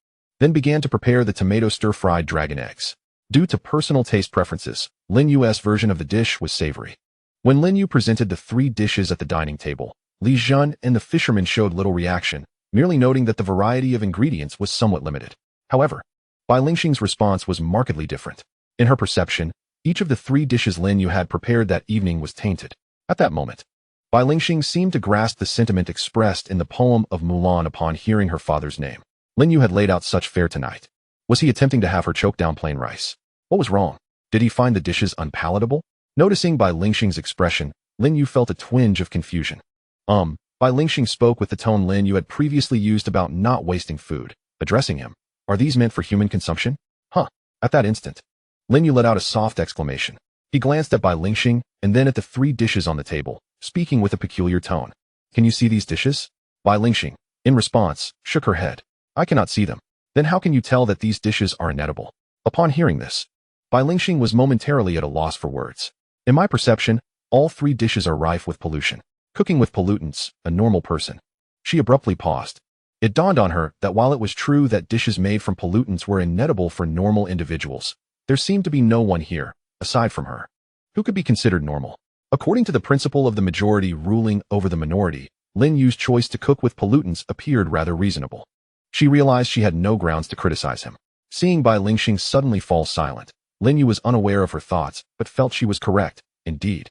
Then began to prepare the tomato stir-fried dragon eggs. Due to personal taste preferences, Lin Yu's version of the dish was savory. When Lin Yu presented the 3 dishes at the dining table, Li Jun and the fisherman showed little reaction, merely noting that the variety of ingredients was somewhat limited. However, Bai Lingxing's response was markedly different. In her perception, each of the 3 dishes Lin Yu had prepared that evening was tainted. At that moment, Bai Lingxing seemed to grasp the sentiment expressed in the poem of Mulan upon hearing her father's name. Lin Yu had laid out such fare tonight. Was he attempting to have her choke down plain rice? What was wrong? Did he find the dishes unpalatable? Noticing Bai Lingxing's expression, Lin Yu felt a twinge of confusion. Bai Lingxing spoke with the tone Lin Yu had previously used about not wasting food, addressing him. Are these meant for human consumption? Huh. At that instant, Lin Yu let out a soft exclamation. He glanced at Bai Lingxing and then at the 3 dishes on the table, speaking with a peculiar tone. Can you see these dishes? Bai Lingxing, in response, shook her head. I cannot see them. Then how can you tell that these dishes are inedible? Upon hearing this, Bai Lingxing was momentarily at a loss for words. In my perception, all 3 dishes are rife with pollution. Cooking with pollutants, a normal person. She abruptly paused. It dawned on her that while it was true that dishes made from pollutants were inedible for normal individuals, there seemed to be no one here, aside from her, who could be considered normal. According to the principle of the majority ruling over the minority, Lin Yu's choice to cook with pollutants appeared rather reasonable. She realized she had no grounds to criticize him. Seeing Bai Lingxing suddenly fall silent, Lin Yu was unaware of her thoughts, but felt she was correct. Indeed,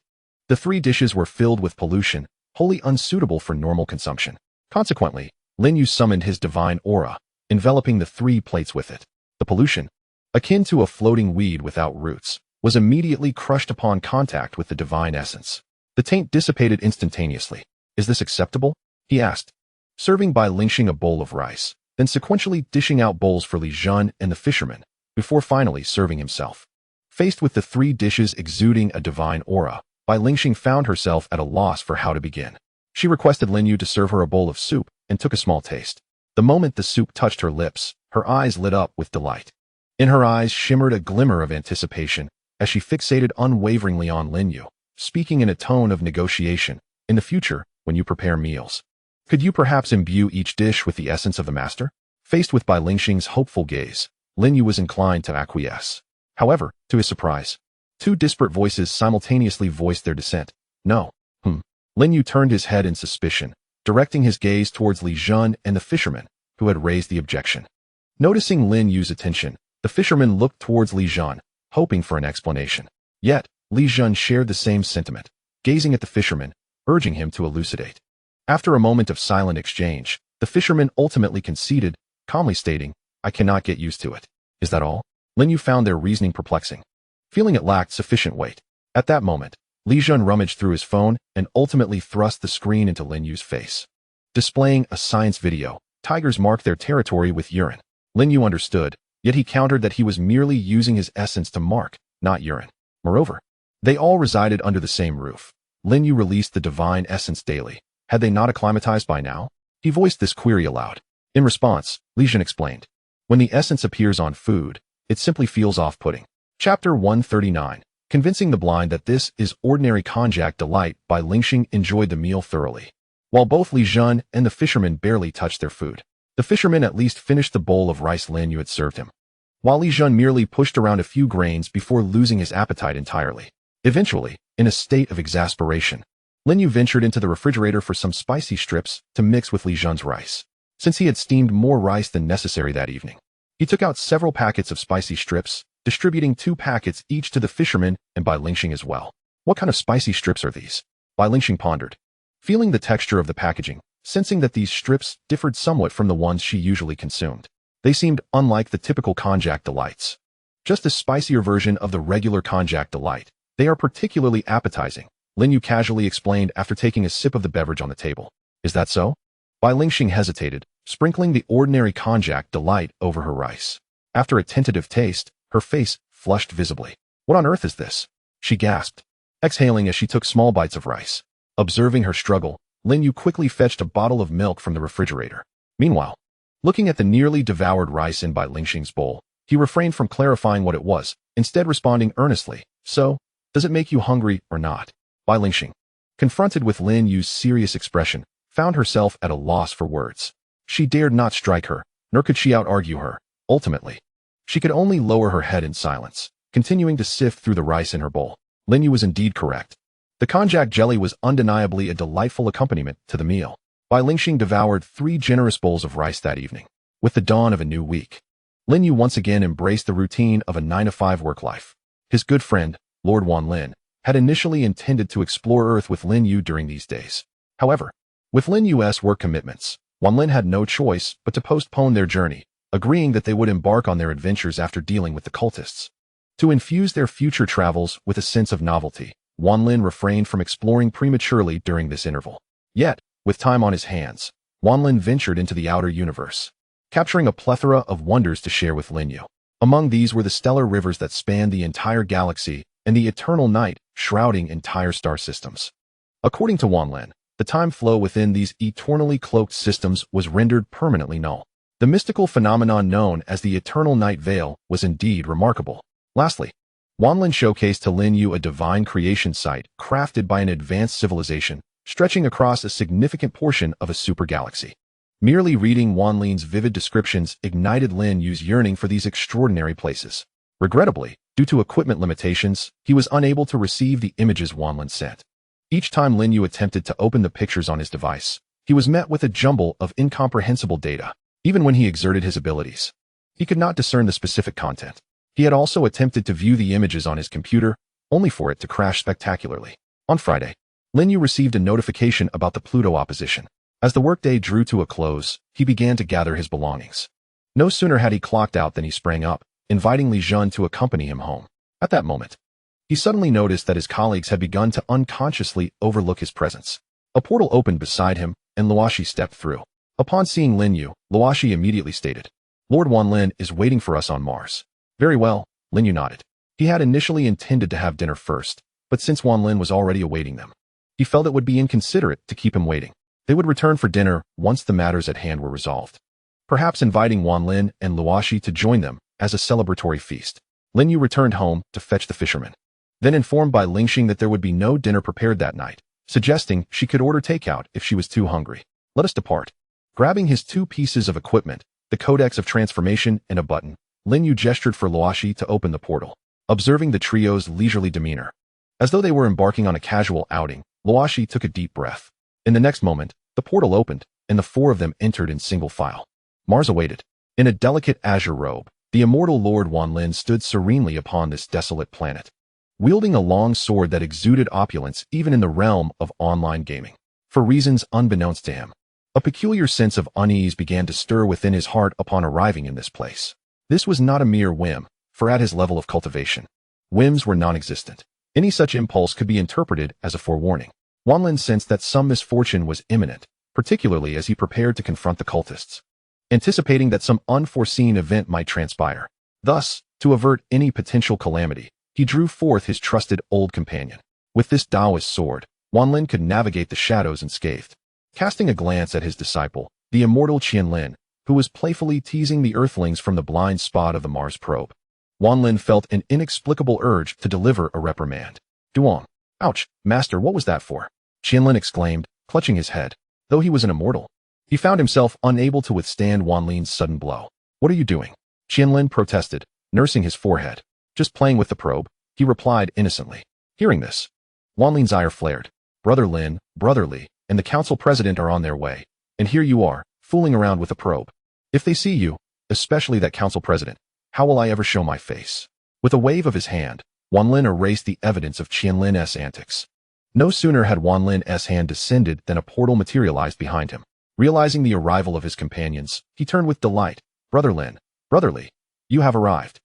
the 3 dishes were filled with pollution, wholly unsuitable for normal consumption. Consequently, Lin Yu summoned his divine aura, enveloping the 3 plates with it. The pollution, akin to a floating weed without roots, was immediately crushed upon contact with the divine essence. The taint dissipated instantaneously. Is this acceptable? He asked, serving Bai Lingxing a bowl of rice, then sequentially dishing out bowls for Li Jun and the fisherman, before finally serving himself. Faced with the 3 dishes exuding a divine aura, Bai Lingxing found herself at a loss for how to begin. She requested Lin Yu to serve her a bowl of soup and took a small taste. The moment the soup touched her lips, her eyes lit up with delight. In her eyes shimmered a glimmer of anticipation as she fixated unwaveringly on Lin Yu, speaking in a tone of negotiation. In the future, when you prepare meals, could you perhaps imbue each dish with the essence of the master? Faced with Bai Lingxing's hopeful gaze, Lin Yu was inclined to acquiesce. However, to his surprise, 2 disparate voices simultaneously voiced their dissent. No. Lin Yu turned his head in suspicion, directing his gaze towards Li Jun and the fisherman, who had raised the objection. Noticing Lin Yu's attention, the fisherman looked towards Li Jun, hoping for an explanation. Yet, Li Jun shared the same sentiment, gazing at the fisherman, urging him to elucidate. After a moment of silent exchange, the fisherman ultimately conceded, calmly stating, "I cannot get used to it." "Is that all?" Lin Yu found their reasoning perplexing, feeling it lacked sufficient weight. At that moment, Li Jun rummaged through his phone and ultimately thrust the screen into Lin Yu's face. Displaying a science video, tigers mark their territory with urine. Lin Yu understood, yet he countered that he was merely using his essence to mark, not urine. Moreover, they all resided under the same roof. Lin Yu released the divine essence daily. Had they not acclimatized by now? He voiced this query aloud. In response, Li Jun explained, "When the essence appears on food, it simply feels off-putting." Chapter 139. Convincing the blind that this is ordinary konjac delight by Lingxing enjoyed the meal thoroughly. While both Li Jun and the fisherman barely touched their food, the fisherman at least finished the bowl of rice Lin Yu had served him, while Li Jun merely pushed around a few grains before losing his appetite entirely. Eventually, in a state of exasperation, Lin Yu ventured into the refrigerator for some spicy strips to mix with Li Jun's rice. Since he had steamed more rice than necessary that evening, he took out several packets of spicy strips, distributing 2 packets each to the fisherman and Bai Lingxing as well. "What kind of spicy strips are these?" Bai Lingxing pondered, feeling the texture of the packaging, sensing that these strips differed somewhat from the ones she usually consumed. They seemed unlike the typical konjac delights. Just a spicier version of the regular konjac delight. "They are particularly appetizing," Lin Yu casually explained after taking a sip of the beverage on the table. "Is that so?" Bai Lingxing hesitated, sprinkling the ordinary konjac delight over her rice. After a tentative taste, her face flushed visibly. "What on earth is this?" she gasped, exhaling as she took small bites of rice. Observing her struggle, Lin Yu quickly fetched a bottle of milk from the refrigerator. Meanwhile, looking at the nearly devoured rice in Bai Lingxing's bowl, he refrained from clarifying what it was, instead responding earnestly, "So, does it make you hungry or not?" Bai Lingxing, confronted with Lin Yu's serious expression, found herself at a loss for words. She dared not strike her, nor could she out-argue her. Ultimately, she could only lower her head in silence, continuing to sift through the rice in her bowl. Lin Yu was indeed correct. The konjac jelly was undeniably a delightful accompaniment to the meal. Bai Lingxing devoured 3 generous bowls of rice that evening. With the dawn of a new week, Lin Yu once again embraced the routine of a 9-to-5 work life. His good friend, Lord Wanlin, had initially intended to explore Earth with Lin Yu during these days. However, with Lin Yu's work commitments, Wanlin had no choice but to postpone their journey, agreeing that they would embark on their adventures after dealing with the cultists. To infuse their future travels with a sense of novelty, Wanlin refrained from exploring prematurely during this interval. Yet, with time on his hands, Wanlin ventured into the outer universe, capturing a plethora of wonders to share with Lin Yu. Among these were the stellar rivers that spanned the entire galaxy and the eternal night shrouding entire star systems. According to Wanlin, the time flow within these eternally cloaked systems was rendered permanently null. The mystical phenomenon known as the eternal night veil was indeed remarkable. Lastly, Wanlin showcased to Lin Yu a divine creation site crafted by an advanced civilization, stretching across a significant portion of a supergalaxy. Merely reading Wanlin's vivid descriptions ignited Lin Yu's yearning for these extraordinary places. Regrettably, due to equipment limitations, he was unable to receive the images Wanlin sent. Each time Lin Yu attempted to open the pictures on his device, he was met with a jumble of incomprehensible data. Even when he exerted his abilities, he could not discern the specific content. He had also attempted to view the images on his computer, only for it to crash spectacularly. On Friday, Lin Yu received a notification about the Pluto opposition. As the workday drew to a close, he began to gather his belongings. No sooner had he clocked out than he sprang up, inviting Li Jun to accompany him home. At that moment, he suddenly noticed that his colleagues had begun to unconsciously overlook his presence. A portal opened beside him, and Luoshi stepped through. Upon seeing Lin Yu, Luoshi immediately stated, "Lord Wanlin is waiting for us on Mars." "Very well," Lin Yu nodded. He had initially intended to have dinner first, but since Wanlin was already awaiting them, he felt it would be inconsiderate to keep him waiting. They would return for dinner once the matters at hand were resolved, perhaps inviting Wanlin and Luoshi to join them as a celebratory feast. Lin Yu returned home to fetch the fisherman, then informed by Lingxing that there would be no dinner prepared that night, suggesting she could order takeout if she was too hungry. "Let us depart." Grabbing his 2 pieces of equipment, the Codex of Transformation and a button, Lin Yu gestured for Luoshi to open the portal. Observing the trio's leisurely demeanor, as though they were embarking on a casual outing, Luoshi took a deep breath. In the next moment, the portal opened, and the 4 of them entered in single file. Mars awaited. In a delicate azure robe, the immortal Lord Wanlin stood serenely upon this desolate planet, wielding a long sword that exuded opulence even in the realm of online gaming. For reasons unbeknownst to him, a peculiar sense of unease began to stir within his heart upon arriving in this place. This was not a mere whim, for at his level of cultivation, whims were non-existent. Any such impulse could be interpreted as a forewarning. Wanlin sensed that some misfortune was imminent, particularly as he prepared to confront the cultists, anticipating that some unforeseen event might transpire. Thus, to avert any potential calamity, he drew forth his trusted old companion. With this Taoist sword, Wanlin could navigate the shadows unscathed. Casting a glance at his disciple, the immortal Qianlin, who was playfully teasing the earthlings from the blind spot of the Mars probe, Wanlin felt an inexplicable urge to deliver a reprimand. Duong. Ouch, master, what was that for? Qianlin exclaimed, clutching his head. Though he was an immortal, he found himself unable to withstand Wanlin's sudden blow. What are you doing? Qianlin protested, nursing his forehead. Just playing with the probe, he replied innocently. Hearing this, Wanlin's ire flared. Brother Lin, Brother Li, and the council president are on their way, and here you are, fooling around with a probe. If they see you, especially that council president, how will I ever show my face? With a wave of his hand, Wanlin erased the evidence of Qianlin's antics. No sooner had Wanlin's hand descended than a portal materialized behind him. Realizing the arrival of his companions, he turned with delight. Brother Lin, Brother Li, you have arrived.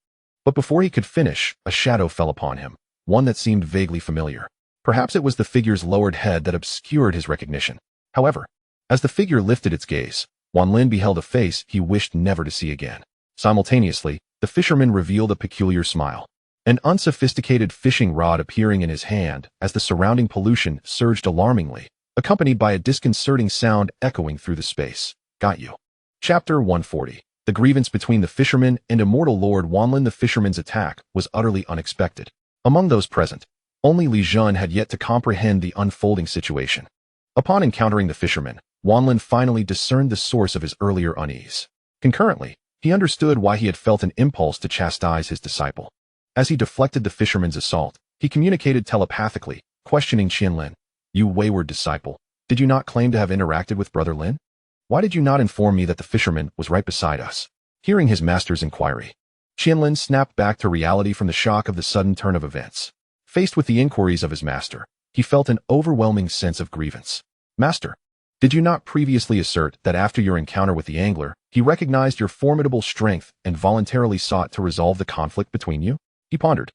But before he could finish, a shadow fell upon him, one that seemed vaguely familiar. Perhaps it was the figure's lowered head that obscured his recognition. However, as the figure lifted its gaze, Wanlin beheld a face he wished never to see again. Simultaneously, the fisherman revealed a peculiar smile, an unsophisticated fishing rod appearing in his hand as the surrounding pollution surged alarmingly, accompanied by a disconcerting sound echoing through the space. Got you. Chapter 140. The grievance between the fisherman and immortal Lord Wanlin. The fisherman's attack was utterly unexpected. Among those present, only Li Jun had yet to comprehend the unfolding situation. Upon encountering the fisherman, Wanlin finally discerned the source of his earlier unease. Concurrently, he understood why he had felt an impulse to chastise his disciple. As he deflected the fisherman's assault, he communicated telepathically, questioning Qianlin. You wayward disciple, did you not claim to have interacted with Brother Lin? Why did you not inform me that the fisherman was right beside us? Hearing his master's inquiry, Qianlin snapped back to reality from the shock of the sudden turn of events. Faced with the inquiries of his master, he felt an overwhelming sense of grievance. Master, did you not previously assert that after your encounter with the angler, he recognized your formidable strength and voluntarily sought to resolve the conflict between you? He pondered.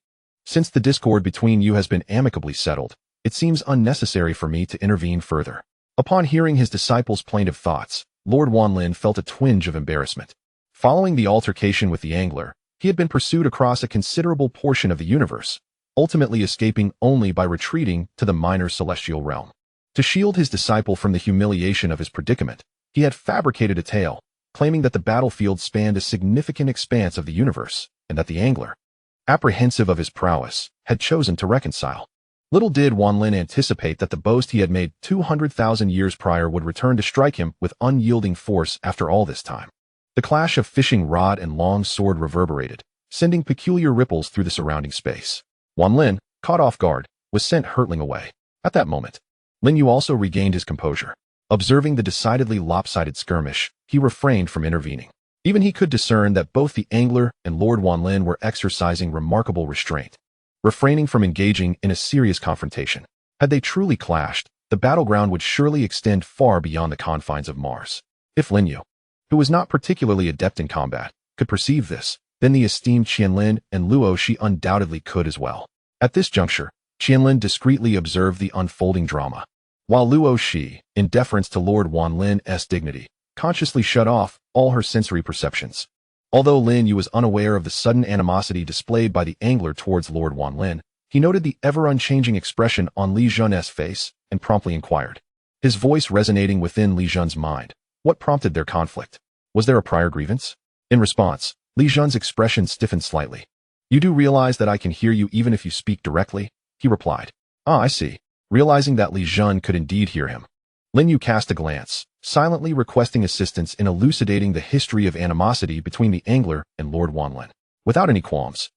Since the discord between you has been amicably settled, it seems unnecessary for me to intervene further. Upon hearing his disciple's plaintive thoughts, Lord Wanlin felt a twinge of embarrassment. Following the altercation with the angler, he had been pursued across a considerable portion of the universe, ultimately escaping only by retreating to the minor celestial realm. To shield his disciple from the humiliation of his predicament, he had fabricated a tale, claiming that the battlefield spanned a significant expanse of the universe, and that the angler, apprehensive of his prowess, had chosen to reconcile. Little did Wanlin anticipate that the boast he had made 200,000 years prior would return to strike him with unyielding force after all this time. The clash of fishing rod and long sword reverberated, sending peculiar ripples through the surrounding space. Wanlin, caught off guard, was sent hurtling away. At that moment, Lin You also regained his composure. Observing the decidedly lopsided skirmish, he refrained from intervening. Even he could discern that both the angler and Lord Wanlin were exercising remarkable restraint, refraining from engaging in a serious confrontation. Had they truly clashed, the battleground would surely extend far beyond the confines of Mars. If Lin You, who was not particularly adept in combat, could perceive this, then the esteemed Qianlin and Luo Shi undoubtedly could as well. At this juncture, Qianlin discreetly observed the unfolding drama, while Luo Shi, in deference to Lord Wanlin's dignity, consciously shut off all her sensory perceptions. Although Lin Yu was unaware of the sudden animosity displayed by the angler towards Lord Wanlin, he noted the ever-unchanging expression on Li Jun's face and promptly inquired, his voice resonating within Li Jun's mind. What prompted their conflict? Was there a prior grievance? In response, Li Jun's expression stiffened slightly. You do realize that I can hear you even if you speak directly? He replied. Ah, I see. Realizing that Li Jun could indeed hear him, Lin Yu cast a glance, silently requesting assistance in elucidating the history of animosity between the angler and Lord Wanlin. Without any qualms,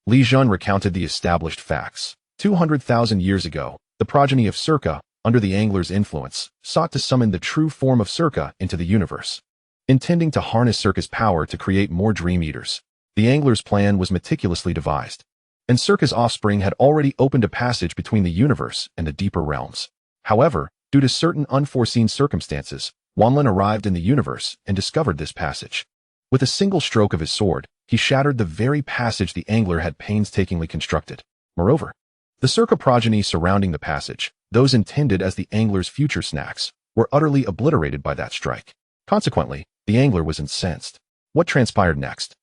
Li Jun recounted the established facts. 200,000 years ago, the progeny of Circa, under the angler's influence, sought to summon the true form of Circa into the universe. intending to harness Circa's power to create more dream eaters. The angler's plan was meticulously devised, and Circa's offspring had already opened a passage between the universe and the deeper realms. However, due to certain unforeseen circumstances, Wanlin arrived in the universe and discovered this passage. With a single stroke of his sword, he shattered the very passage the angler had painstakingly constructed. Moreover, the Circa progeny surrounding the passage, those intended as the angler's future snacks, were utterly obliterated by that strike. Consequently, the angler was incensed. What transpired next?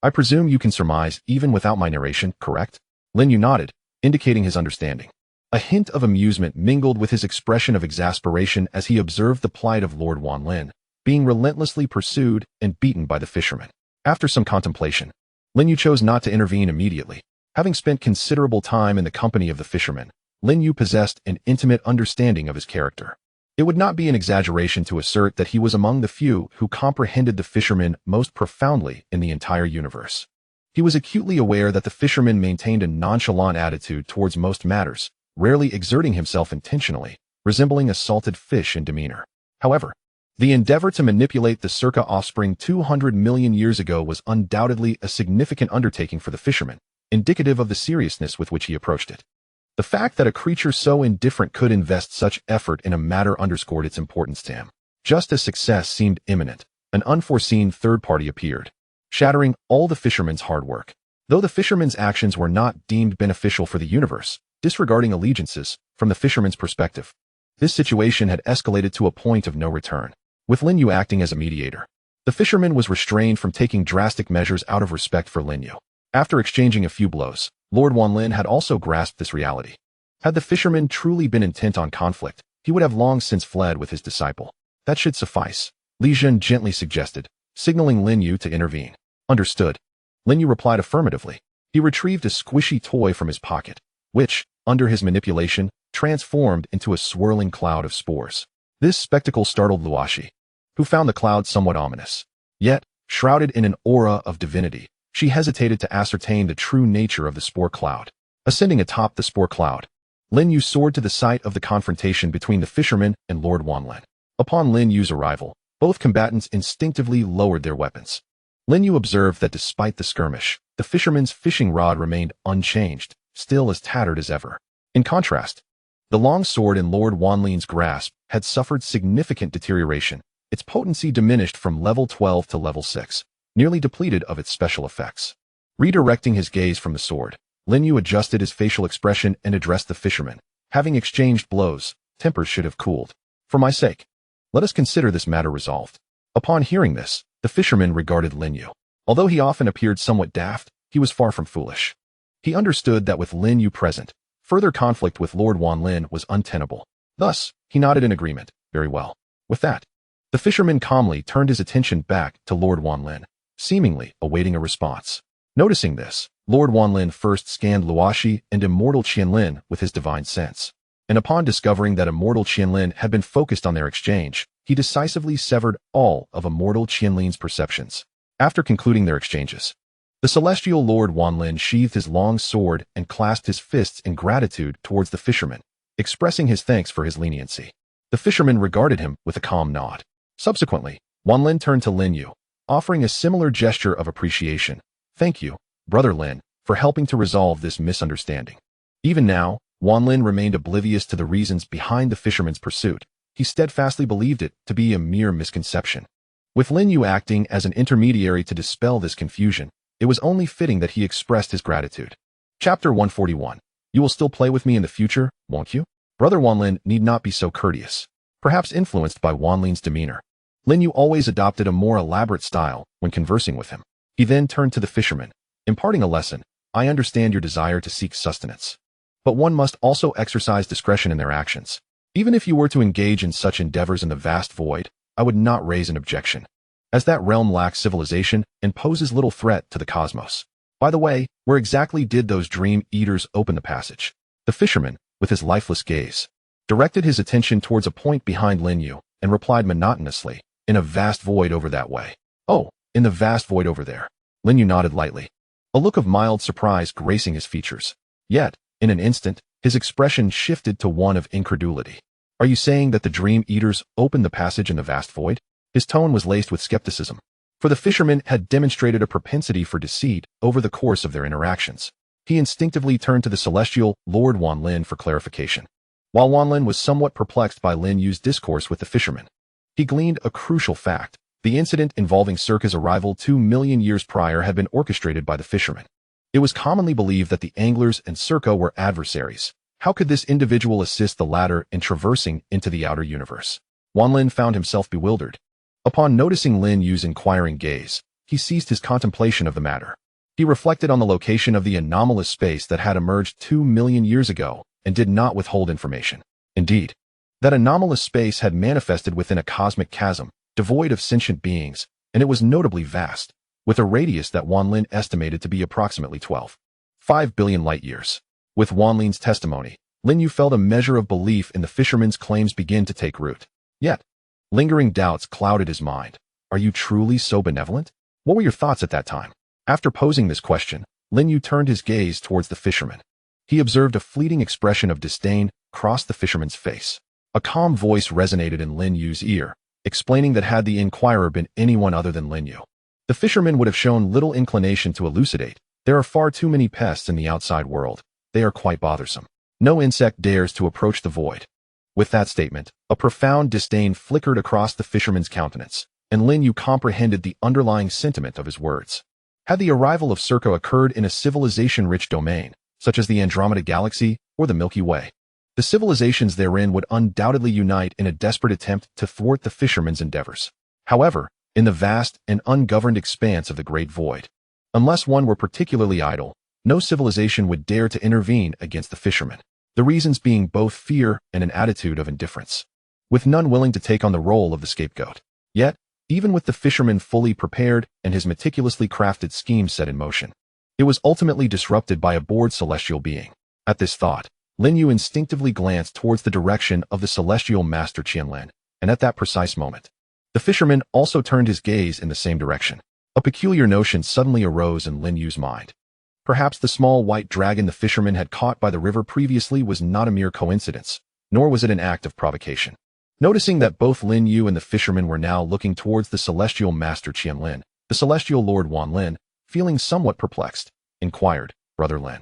I presume you can surmise even without my narration, correct? Lin You nodded, indicating his understanding. A hint of amusement mingled with his expression of exasperation as he observed the plight of Lord Wanlin, being relentlessly pursued and beaten by the fisherman. After some contemplation, Lin You chose not to intervene immediately. Having spent considerable time in the company of the fisherman, Lin You possessed an intimate understanding of his character. It would not be an exaggeration to assert that he was among the few who comprehended the fisherman most profoundly in the entire universe. He was acutely aware that the fisherman maintained a nonchalant attitude towards most matters, rarely exerting himself intentionally, resembling a salted fish in demeanor. However, the endeavor to manipulate the Circa offspring 200 million years ago was undoubtedly a significant undertaking for the fisherman, indicative of the seriousness with which he approached it. The fact that a creature so indifferent could invest such effort in a matter underscored its importance to him. Just as success seemed imminent, an unforeseen third party appeared, shattering all the fisherman's hard work. Though the fisherman's actions were not deemed beneficial for the universe, disregarding allegiances, from the fisherman's perspective, this situation had escalated to a point of no return. With Lin You acting as a mediator, the fisherman was restrained from taking drastic measures out of respect for Lin You. After exchanging a few blows, Lord Wanlin had also grasped this reality. Had the fisherman truly been intent on conflict, he would have long since fled with his disciple. That should suffice, Li Zhen gently suggested, signaling Lin You to intervene. Understood. Lin Yu replied affirmatively. He retrieved a squishy toy from his pocket, which, under his manipulation, transformed into a swirling cloud of spores. This spectacle startled Luoshi, who found the cloud somewhat ominous. Yet, shrouded in an aura of divinity, she hesitated to ascertain the true nature of the spore cloud. Ascending atop the spore cloud, Lin Yu soared to the site of the confrontation between the fisherman and Lord Wanlin. Upon Lin Yu's arrival, both combatants instinctively lowered their weapons. Lin Yu observed that despite the skirmish, the fisherman's fishing rod remained unchanged, still as tattered as ever. In contrast, the long sword in Lord Wanlin's grasp had suffered significant deterioration, its potency diminished from level 12 to level 6, nearly depleted of its special effects. Redirecting his gaze from the sword, Lin Yu adjusted his facial expression and addressed the fisherman. Having exchanged blows, tempers should have cooled. For my sake, let us consider this matter resolved. Upon hearing this, the fisherman regarded Lin Yu. Although he often appeared somewhat daft, he was far from foolish. He understood that with Lin Yu present, further conflict with Lord Wanlin was untenable. Thus, he nodded in agreement. Very well. With that, the fisherman calmly turned his attention back to Lord Wanlin, seemingly awaiting a response. Noticing this, Lord Wanlin first scanned Luoshi and immortal Qianlin with his divine sense, and upon discovering that immortal Qianlin had been focused on their exchange, he decisively severed all of immortal Qianlin's perceptions. After concluding their exchanges, the celestial Lord Wanlin sheathed his long sword and clasped his fists in gratitude towards the fisherman, expressing his thanks for his leniency. The fisherman regarded him with a calm nod. Subsequently, Wanlin turned to Lin Yu, offering a similar gesture of appreciation. Thank you, Brother Lin, for helping to resolve this misunderstanding. Even now, Wanlin remained oblivious to the reasons behind the fisherman's pursuit. He steadfastly believed it to be a mere misconception. With Lin Yu acting as an intermediary to dispel this confusion, it was only fitting that he expressed his gratitude. Chapter 141. You will still play with me in the future, won't you? Brother Wanlin need not be so courteous. Perhaps influenced by Wanlin's demeanor, Lin Yu always adopted a more elaborate style when conversing with him. He then turned to the fisherman, imparting a lesson. I understand your desire to seek sustenance, but one must also exercise discretion in their actions. Even if you were to engage in such endeavors in the vast void, I would not raise an objection, as that realm lacks civilization and poses little threat to the cosmos. By the way, where exactly did those dream eaters open the passage? The fisherman, with his lifeless gaze, directed his attention towards a point behind Lin Yu and replied monotonously, in a vast void over that way. Oh, in the vast void over there. Lin Yu nodded lightly, a look of mild surprise gracing his features. Yet, in an instant, his expression shifted to one of incredulity. Are you saying that the dream eaters opened the passage in the vast void? His tone was laced with skepticism, for the fisherman had demonstrated a propensity for deceit over the course of their interactions. He instinctively turned to the celestial Lord Wanlin for clarification. While Wanlin was somewhat perplexed by Lin Yu's discourse with the fisherman, he gleaned a crucial fact. The incident involving Circa's arrival 2 million years prior had been orchestrated by the fisherman. It was commonly believed that the anglers and Circa were adversaries. How could this individual assist the latter in traversing into the outer universe? Wanlin found himself bewildered. Upon noticing Lin Yu's inquiring gaze, he ceased his contemplation of the matter. He reflected on the location of the anomalous space that had emerged 2 million years ago and did not withhold information. Indeed, that anomalous space had manifested within a cosmic chasm, devoid of sentient beings, and it was notably vast, with a radius that Wanlin estimated to be approximately 12.5 billion light-years. With Wanlin's testimony, Lin Yu felt a measure of belief in the fisherman's claims begin to take root. Yet, lingering doubts clouded his mind. Are you truly so benevolent? What were your thoughts at that time? After posing this question, Lin Yu turned his gaze towards the fisherman. He observed a fleeting expression of disdain cross the fisherman's face. A calm voice resonated in Lin Yu's ear, explaining that had the inquirer been anyone other than Lin Yu, the fisherman would have shown little inclination to elucidate. There are far too many pests in the outside world. They are quite bothersome. No insect dares to approach the void. With that statement, a profound disdain flickered across the fisherman's countenance, and Lin Yu comprehended the underlying sentiment of his words. Had the arrival of Circa occurred in a civilization-rich domain, such as the Andromeda Galaxy or the Milky Way, the civilizations therein would undoubtedly unite in a desperate attempt to thwart the fisherman's endeavors. However, in the vast and ungoverned expanse of the Great Void, unless one were particularly idle, no civilization would dare to intervene against the fisherman, the reasons being both fear and an attitude of indifference, with none willing to take on the role of the scapegoat. Yet, even with the fisherman fully prepared and his meticulously crafted scheme set in motion, it was ultimately disrupted by a bored celestial being. At this thought, Lin Yu instinctively glanced towards the direction of the celestial master Qianlin, and at that precise moment, the fisherman also turned his gaze in the same direction. A peculiar notion suddenly arose in Lin Yu's mind. Perhaps the small white dragon the fisherman had caught by the river previously was not a mere coincidence, nor was it an act of provocation. Noticing that both Lin Yu and the fisherman were now looking towards the celestial master Qianlin, the celestial lord Wanlin, feeling somewhat perplexed, inquired, "Brother Lin,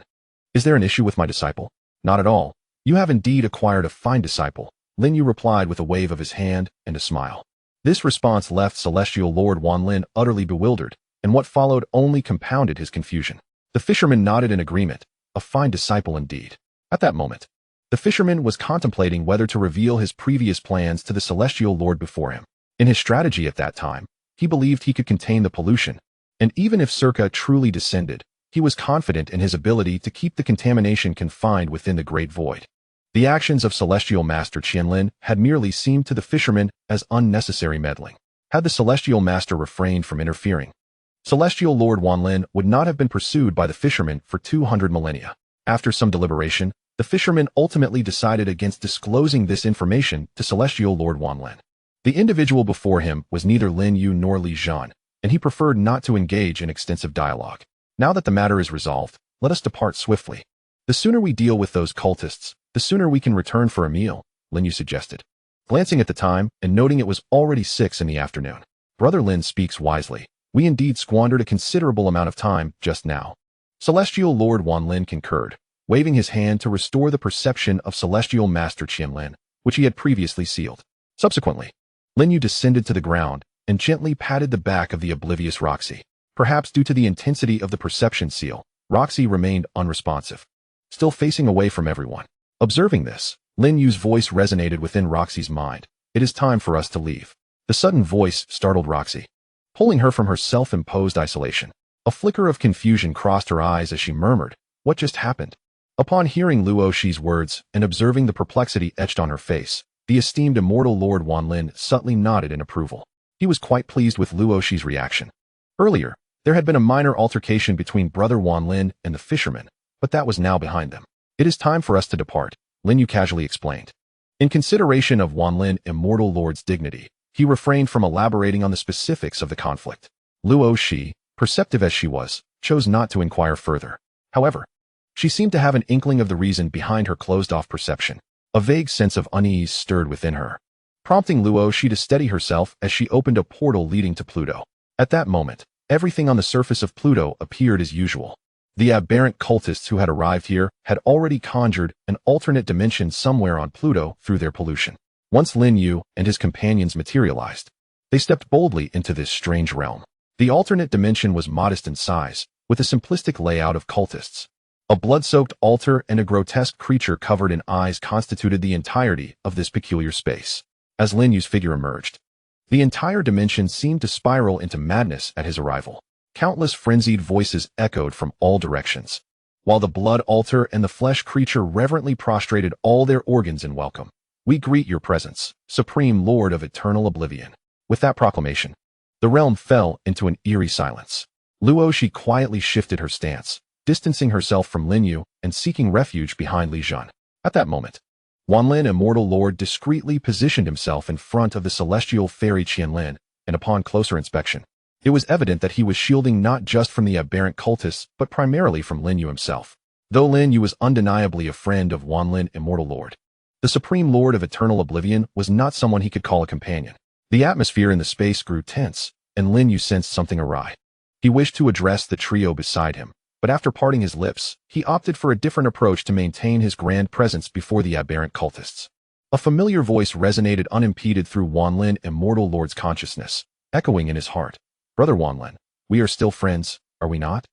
is there an issue with my disciple?" "Not at all. You have indeed acquired a fine disciple," Lin Yu replied with a wave of his hand and a smile. This response left celestial lord Wanlin utterly bewildered, and what followed only compounded his confusion. The fisherman nodded in agreement. A fine disciple indeed. At that moment, the fisherman was contemplating whether to reveal his previous plans to the celestial lord before him. In his strategy at that time, he believed he could contain the pollution, and even if Circa truly descended, he was confident in his ability to keep the contamination confined within the Great Void. The actions of celestial master Qianlin had merely seemed to the fisherman as unnecessary meddling. Had the celestial master refrained from interfering, celestial lord Wanlin would not have been pursued by the fisherman for 200 millennia. After some deliberation, the fisherman ultimately decided against disclosing this information to celestial lord Wanlin. The individual before him was neither Lin Yu nor Li Zhan, and he preferred not to engage in extensive dialogue. Now that the matter is resolved, let us depart swiftly. The sooner we deal with those cultists, the sooner we can return for a meal, Lin Yu suggested. Glancing at the time and noting it was already 6 in the afternoon, Brother Lin speaks wisely. We indeed squandered a considerable amount of time just now. Celestial Lord Wanlin concurred, waving his hand to restore the perception of Celestial Master Qianlin, which he had previously sealed. Subsequently, Lin Yu descended to the ground and gently patted the back of the oblivious Roxy. Perhaps due to the intensity of the perception seal, Roxy remained unresponsive, still facing away from everyone. Observing this, Lin Yu's voice resonated within Roxy's mind. "It is time for us to leave." The sudden voice startled Roxy, pulling her from her self-imposed isolation. A flicker of confusion crossed her eyes as she murmured, "What just happened?" Upon hearing Luo Shi's words and observing the perplexity etched on her face, the esteemed immortal Lord Wanlin subtly nodded in approval. He was quite pleased with Luo Shi's reaction. Earlier, there had been a minor altercation between Brother Wanlin and the fisherman, but that was now behind them. "It is time for us to depart," Lin Yu casually explained. In consideration of Wanlin Immortal Lord's dignity, he refrained from elaborating on the specifics of the conflict. Luo Shi, perceptive as she was, chose not to inquire further. However, she seemed to have an inkling of the reason behind her closed-off perception. A vague sense of unease stirred within her. prompting Luoshi to steady herself as she opened a portal leading to Pluto. At that moment, everything on the surface of Pluto appeared as usual. The aberrant cultists who had arrived here had already conjured an alternate dimension somewhere on Pluto through their pollution. Once Lin You and his companions materialized, they stepped boldly into this strange realm. The alternate dimension was modest in size, with a simplistic layout of cultists. A blood-soaked altar and a grotesque creature covered in eyes constituted the entirety of this peculiar space. As Lin Yu's figure emerged, the entire dimension seemed to spiral into madness at his arrival. Countless frenzied voices echoed from all directions, while the blood altar and the flesh creature reverently prostrated all their organs in welcome. "We greet your presence, Supreme Lord of Eternal Oblivion." With that proclamation, the realm fell into an eerie silence. Luoshi quietly shifted her stance, distancing herself from Lin You and seeking refuge behind Li Jun. At that moment, Wanlin, Immortal Lord, discreetly positioned himself in front of the celestial fairy Qianlin, and upon closer inspection, it was evident that he was shielding not just from the aberrant cultists, but primarily from Lin You himself. Though Lin You was undeniably a friend of Wanlin, Immortal Lord, the Supreme Lord of Eternal Oblivion was not someone he could call a companion. The atmosphere in the space grew tense, and LinYu sensed something awry. He wished to address the trio beside him, but after parting his lips, he opted for a different approach to maintain his grand presence before the aberrant cultists. A familiar voice resonated unimpeded through Wanlin, Immortal Lord's consciousness, echoing in his heart. "Brother Wanlin, we are still friends, are we not?"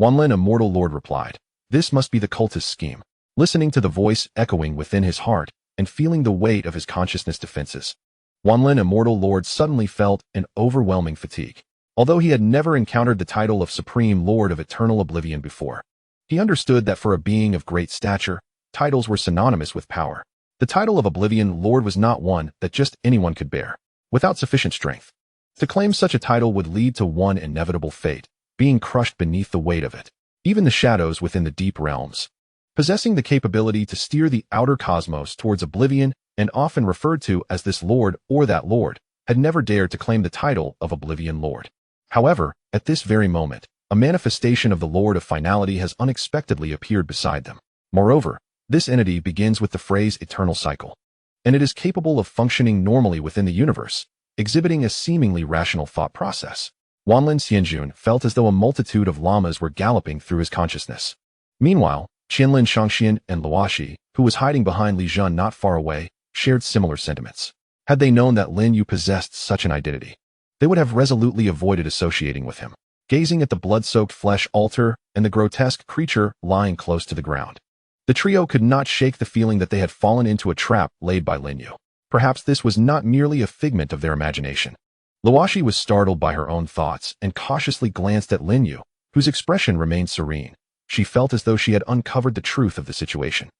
Wanlin, Immortal Lord, replied. This must be the cultist scheme. Listening to the voice echoing within his heart and feeling the weight of his consciousness defenses, Wanlin, Immortal Lord, suddenly felt an overwhelming fatigue. Although he had never encountered the title of Supreme Lord of Eternal Oblivion before, he understood that for a being of great stature, titles were synonymous with power. The title of Oblivion Lord was not one that just anyone could bear. Without sufficient strength, to claim such a title would lead to one inevitable fate, being crushed beneath the weight of it. Even the shadows within the deep realms, possessing the capability to steer the outer cosmos towards oblivion and often referred to as this lord or that lord, had never dared to claim the title of Oblivion Lord. However, at this very moment, a manifestation of the Lord of Finality has unexpectedly appeared beside them. Moreover, this entity begins with the phrase eternal cycle, and it is capable of functioning normally within the universe, exhibiting a seemingly rational thought process. Wanlin Xianjun felt as though a multitude of llamas were galloping through his consciousness. Meanwhile, Qianlin Shangxian and Luoshi, who was hiding behind Li Jun not far away, shared similar sentiments. Had they known that Lin Yu possessed such an identity, they would have resolutely avoided associating with him. Gazing at the blood-soaked flesh altar and the grotesque creature lying close to the ground, the trio could not shake the feeling that they had fallen into a trap laid by Lin Yu. Perhaps this was not merely a figment of their imagination. Luoshi was startled by her own thoughts and cautiously glanced at Lin Yu, whose expression remained serene. She felt as though she had uncovered the truth of the situation.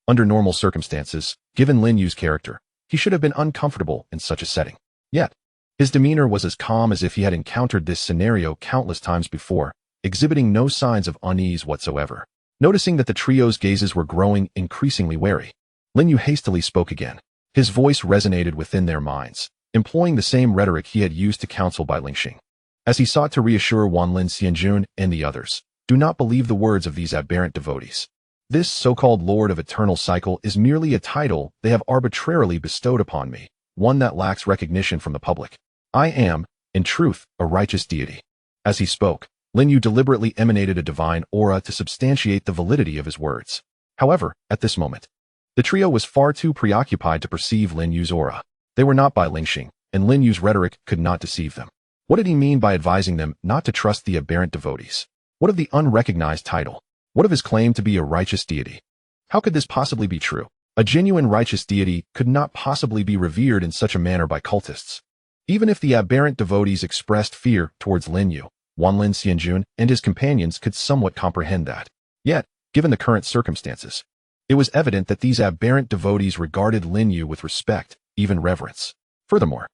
Under normal circumstances, given Lin Yu's character, he should have been uncomfortable in such a setting. Yet, his demeanor was as calm as if he had encountered this scenario countless times before, exhibiting no signs of unease whatsoever. Noticing that the trio's gazes were growing increasingly wary, Lin Yu hastily spoke again. His voice resonated within their minds, employing the same rhetoric he had used to counsel Bai Lingxing. As he sought to reassure Wanlin Xianjun and the others, do not believe the words of these aberrant devotees. This so-called Lord of Eternal Cycle is merely a title they have arbitrarily bestowed upon me, one that lacks recognition from the public. I am, in truth, a righteous deity. As he spoke, Lin Yu deliberately emanated a divine aura to substantiate the validity of his words. However, at this moment, the trio was far too preoccupied to perceive Lin Yu's aura. They were not Bai Lingxing, and Lin Yu's rhetoric could not deceive them. What did he mean by advising them not to trust the aberrant devotees? What of the unrecognized title? What of his claim to be a righteous deity? How could this possibly be true? A genuine righteous deity could not possibly be revered in such a manner by cultists. Even if the aberrant devotees expressed fear towards Lin Yu, Wanlin Xianjun and his companions could somewhat comprehend that. Yet, given the current circumstances, it was evident that these aberrant devotees regarded Lin Yu with respect, even reverence. Furthermore,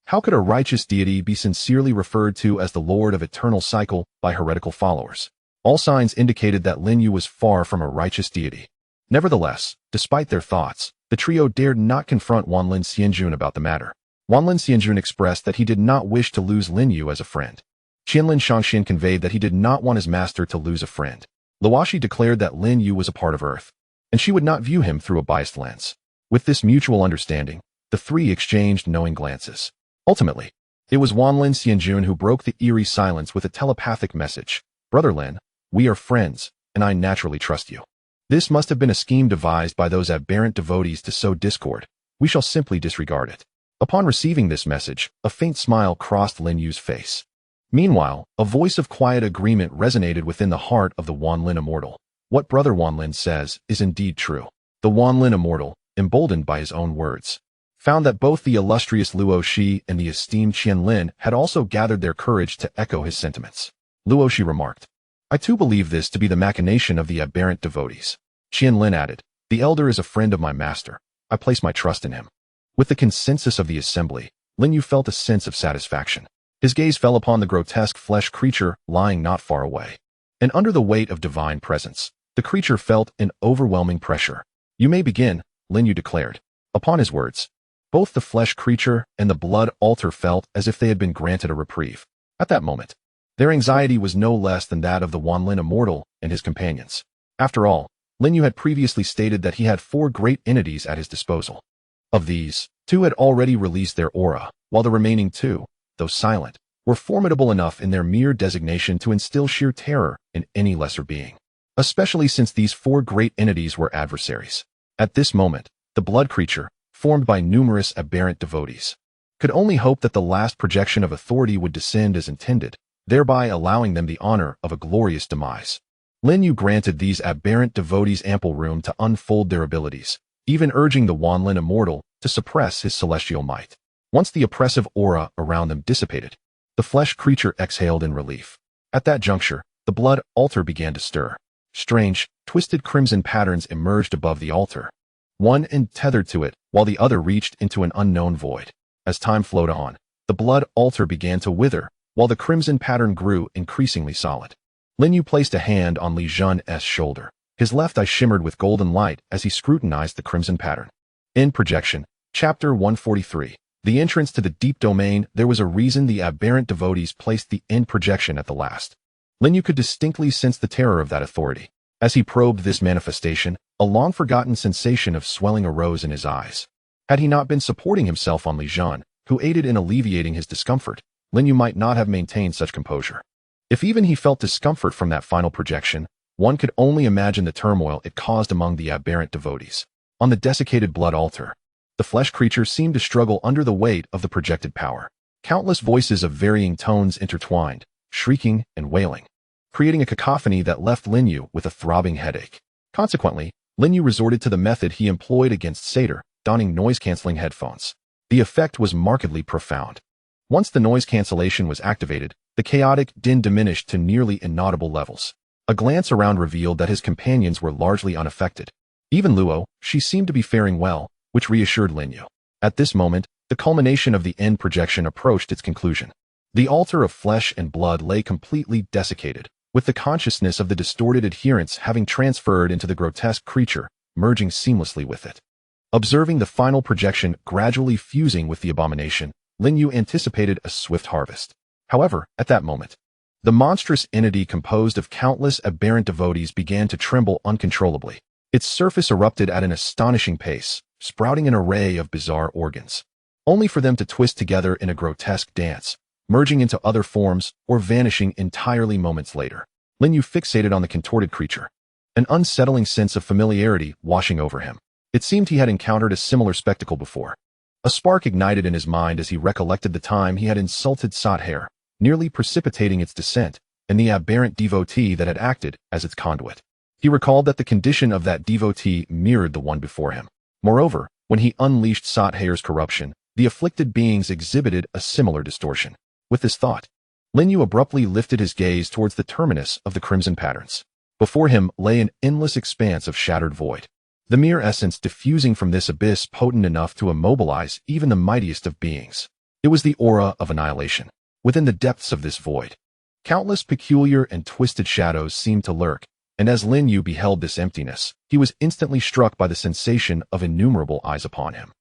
how could a righteous deity be sincerely referred to as the Lord of Eternal Cycle by heretical followers? All signs indicated that Lin Yu was far from a righteous deity. Nevertheless, despite their thoughts, the trio dared not confront Wanlin Xianjun about the matter. Wanlin Xianjun expressed that he did not wish to lose Lin Yu as a friend. Qianlin Shangxian conveyed that he did not want his master to lose a friend. Luoshi declared that Lin Yu was a part of Earth, and she would not view him through a biased lens. With this mutual understanding, The three exchanged knowing glances. Ultimately, it was Wanlin Xianjun who broke the eerie silence with a telepathic message. Brother Lin, we are friends, and I naturally trust you. This must have been a scheme devised by those aberrant devotees to sow discord. We shall simply disregard it. Upon receiving this message, a faint smile crossed Lin Yu's face. Meanwhile, a voice of quiet agreement resonated within the heart of the Wanlin immortal. What Brother Wanlin says is indeed true. The Wanlin immortal, emboldened by his own words, found that both the illustrious Luo Shi and the esteemed Qian Lin had also gathered their courage to echo his sentiments. Luo Shi remarked, I too believe this to be the machination of the aberrant devotees. Qian Lin added, the elder is a friend of my master. I place my trust in him. With the consensus of the assembly, Lin Yu felt a sense of satisfaction. His gaze fell upon the grotesque flesh creature lying not far away. And under the weight of divine presence, the creature felt an overwhelming pressure. You may begin, Lin Yu declared. Upon his words, both the flesh creature and the blood altar felt as if they had been granted a reprieve. At that moment, their anxiety was no less than that of the Wanlin immortal and his companions. After all, Lin Yu had previously stated that he had 4 great entities at his disposal. Of these, 2 had already released their aura, while the remaining 2, though silent, were formidable enough in their mere designation to instill sheer terror in any lesser being. Especially since these 4 great entities were adversaries. At this moment, the blood creature, formed by numerous aberrant devotees, could only hope that the last projection of authority would descend as intended, thereby allowing them the honor of a glorious demise. Lin Yu granted these aberrant devotees ample room to unfold their abilities, even urging the Wanlin immortal to suppress his celestial might. Once the oppressive aura around them dissipated, the flesh creature exhaled in relief. At that juncture, the blood altar began to stir. Strange, twisted crimson patterns emerged above the altar. One end tethered to it, while the other reached into an unknown void. As time flowed on, the blood altar began to wither, while the crimson pattern grew increasingly solid. Lin Yu placed a hand on Li Zhun's shoulder. His left eye shimmered with golden light as he scrutinized the crimson pattern. In Projection, Chapter 143. The entrance to the deep domain. There was a reason the aberrant devotees placed the end projection at the last. Lin Yu could distinctly sense the terror of that authority. As he probed this manifestation, a long-forgotten sensation of swelling arose in his eyes. Had he not been supporting himself on Li Zhun, who aided in alleviating his discomfort, Lin Yu might not have maintained such composure. If even he felt discomfort from that final projection, one could only imagine the turmoil it caused among the aberrant devotees. On the desiccated blood altar, the flesh creature seemed to struggle under the weight of the projected power. Countless voices of varying tones intertwined, shrieking and wailing, creating a cacophony that left Lin Yu with a throbbing headache. Consequently, Lin Yu resorted to the method he employed against Seder, donning noise-canceling headphones. The effect was markedly profound. Once the noise cancellation was activated, the chaotic din diminished to nearly inaudible levels. A glance around revealed that his companions were largely unaffected. Even Luo, she seemed to be faring well, which reassured Lin Yu. At this moment, the culmination of the end projection approached its conclusion. The altar of flesh and blood lay completely desiccated, with the consciousness of the distorted adherents having transferred into the grotesque creature, merging seamlessly with it. Observing the final projection gradually fusing with the abomination, Lin Yu anticipated a swift harvest. However, at that moment, the monstrous entity composed of countless aberrant devotees began to tremble uncontrollably. Its surface erupted at an astonishing pace, sprouting an array of bizarre organs, only for them to twist together in a grotesque dance, merging into other forms or vanishing entirely moments later. Lin Yu fixated on the contorted creature, an unsettling sense of familiarity washing over him. It seemed he had encountered a similar spectacle before. A spark ignited in his mind as he recollected the time he had insulted Sothair, nearly precipitating its descent, and the aberrant devotee that had acted as its conduit. He recalled that the condition of that devotee mirrored the one before him. Moreover, when he unleashed Sothair's corruption, the afflicted beings exhibited a similar distortion. With this thought, Lin Yu abruptly lifted his gaze towards the terminus of the crimson patterns. Before him lay an endless expanse of shattered void. The mere essence diffusing from this abyss potent enough to immobilize even the mightiest of beings. It was the aura of annihilation. Within the depths of this void, countless peculiar and twisted shadows seemed to lurk, and as Lin Yu beheld this emptiness, he was instantly struck by the sensation of innumerable eyes upon him.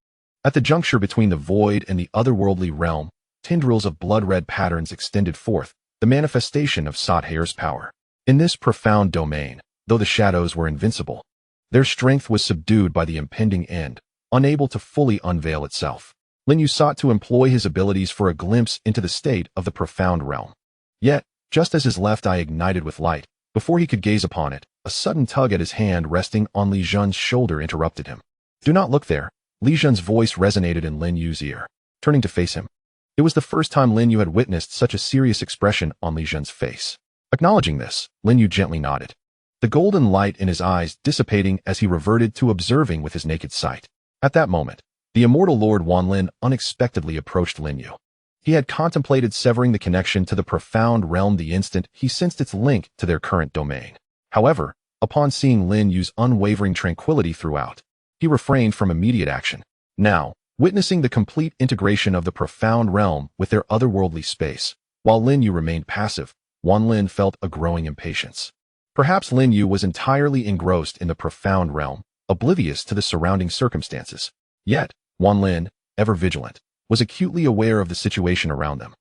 At the juncture between the void and the otherworldly realm, tendrils of blood-red patterns extended forth, the manifestation of Sothair's power. In this profound domain, though the shadows were invincible, their strength was subdued by the impending end, unable to fully unveil itself. Lin You sought to employ his abilities for a glimpse into the state of the profound realm. Yet, just as his left eye ignited with light, before he could gaze upon it, a sudden tug at his hand resting on Li Jun's shoulder interrupted him. "Do not look there." Li Jun's voice resonated in Lin Yu's ear. Turning to face him, it was the first time Lin Yu had witnessed such a serious expression on Li Jun's face. Acknowledging this, Lin Yu gently nodded, the golden light in his eyes dissipating as he reverted to observing with his naked sight. At that moment, the immortal Lord Wanlin unexpectedly approached Lin Yu. He had contemplated severing the connection to the profound realm the instant he sensed its link to their current domain. However, upon seeing Lin Yu's unwavering tranquility throughout, he refrained from immediate action. Now, witnessing the complete integration of the profound realm with their otherworldly space, while Lin Yu remained passive, Wanlin felt a growing impatience. Perhaps Lin Yu was entirely engrossed in the profound realm, oblivious to the surrounding circumstances. Yet, Wanlin, ever vigilant, was acutely aware of the situation around them.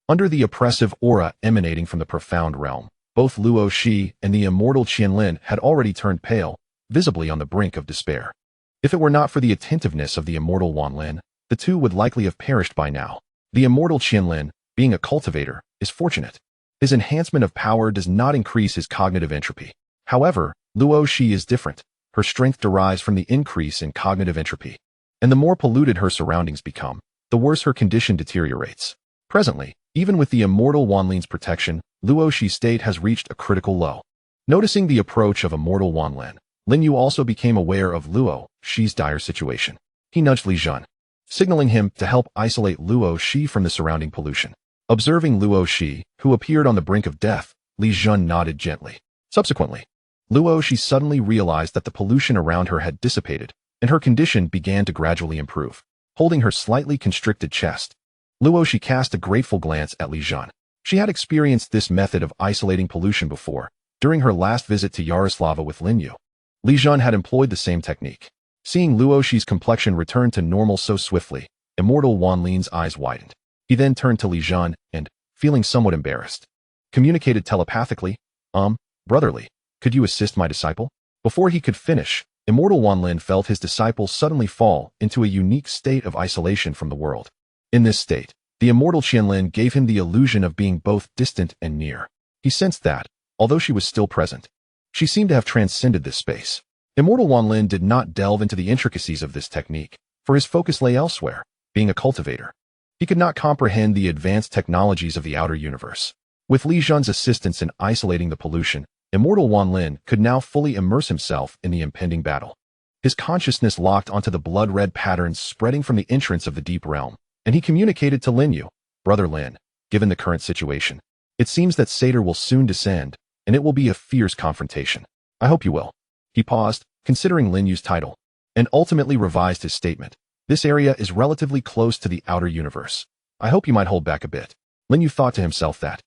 Under the oppressive aura emanating from the profound realm, both Luo Shi and the immortal Qianlin had already turned pale, visibly on the brink of despair. If it were not for the attentiveness of the immortal Wanlin, the two would likely have perished by now. The immortal Qianlin, being a cultivator, is fortunate. His enhancement of power does not increase his cognitive entropy. However, Luo Shi is different. Her strength derives from the increase in cognitive entropy. And the more polluted her surroundings become, the worse her condition deteriorates. Presently, even with the immortal Wanlin's protection, Luo Shi's state has reached a critical low. Noticing the approach of immortal Wanlin, Lin Yu also became aware of Luo Shi's dire situation. He nudged Li Jun, signaling him to help isolate Luo Shi from the surrounding pollution. Observing Luo Shi, who appeared on the brink of death, Li Jun nodded gently. Subsequently, Luo Shi suddenly realized that the pollution around her had dissipated, and her condition began to gradually improve. Holding her slightly constricted chest, Luo Shi cast a grateful glance at Li Jun. She had experienced this method of isolating pollution before, during her last visit to Yaroslava with Lin Yu. Li Jun had employed the same technique. Seeing Luo Shi's complexion return to normal so swiftly, immortal Wanlin's eyes widened. He then turned to Li Jun and, feeling somewhat embarrassed, communicated telepathically, brotherly, could you assist my disciple? Before he could finish, immortal Wanlin felt his disciple suddenly fall into a unique state of isolation from the world. In this state, the immortal Qianlin gave him the illusion of being both distant and near. He sensed that, although she was still present, she seemed to have transcended this space. Immortal Wanlin did not delve into the intricacies of this technique, for his focus lay elsewhere, being a cultivator. He could not comprehend the advanced technologies of the outer universe. With Li Jun's assistance in isolating the pollution, immortal Wanlin could now fully immerse himself in the impending battle. His consciousness locked onto the blood-red patterns spreading from the entrance of the deep realm, and he communicated to Lin Yu, Brother Lin, given the current situation, it seems that Satyr will soon descend, and it will be a fierce confrontation. I hope you will. He paused, considering Lin Yu's title, and ultimately revised his statement. This area is relatively close to the outer universe. I hope you might hold back a bit. Lin Yu thought to himself that,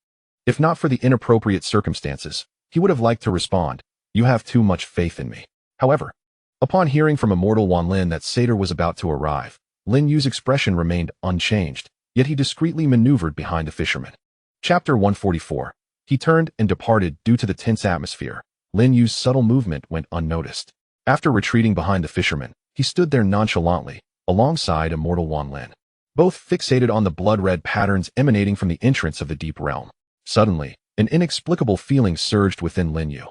if not for the inappropriate circumstances, he would have liked to respond, you have too much faith in me. However, upon hearing from immortal Wanlin that Satyr was about to arrive, Lin Yu's expression remained unchanged, yet he discreetly maneuvered behind the fisherman. Chapter 144. He turned and departed due to the tense atmosphere. Lin Yu's subtle movement went unnoticed. After retreating behind the fisherman, he stood there nonchalantly, alongside immortal Wanlin, both fixated on the blood-red patterns emanating from the entrance of the deep realm. Suddenly, an inexplicable feeling surged within Lin Yu.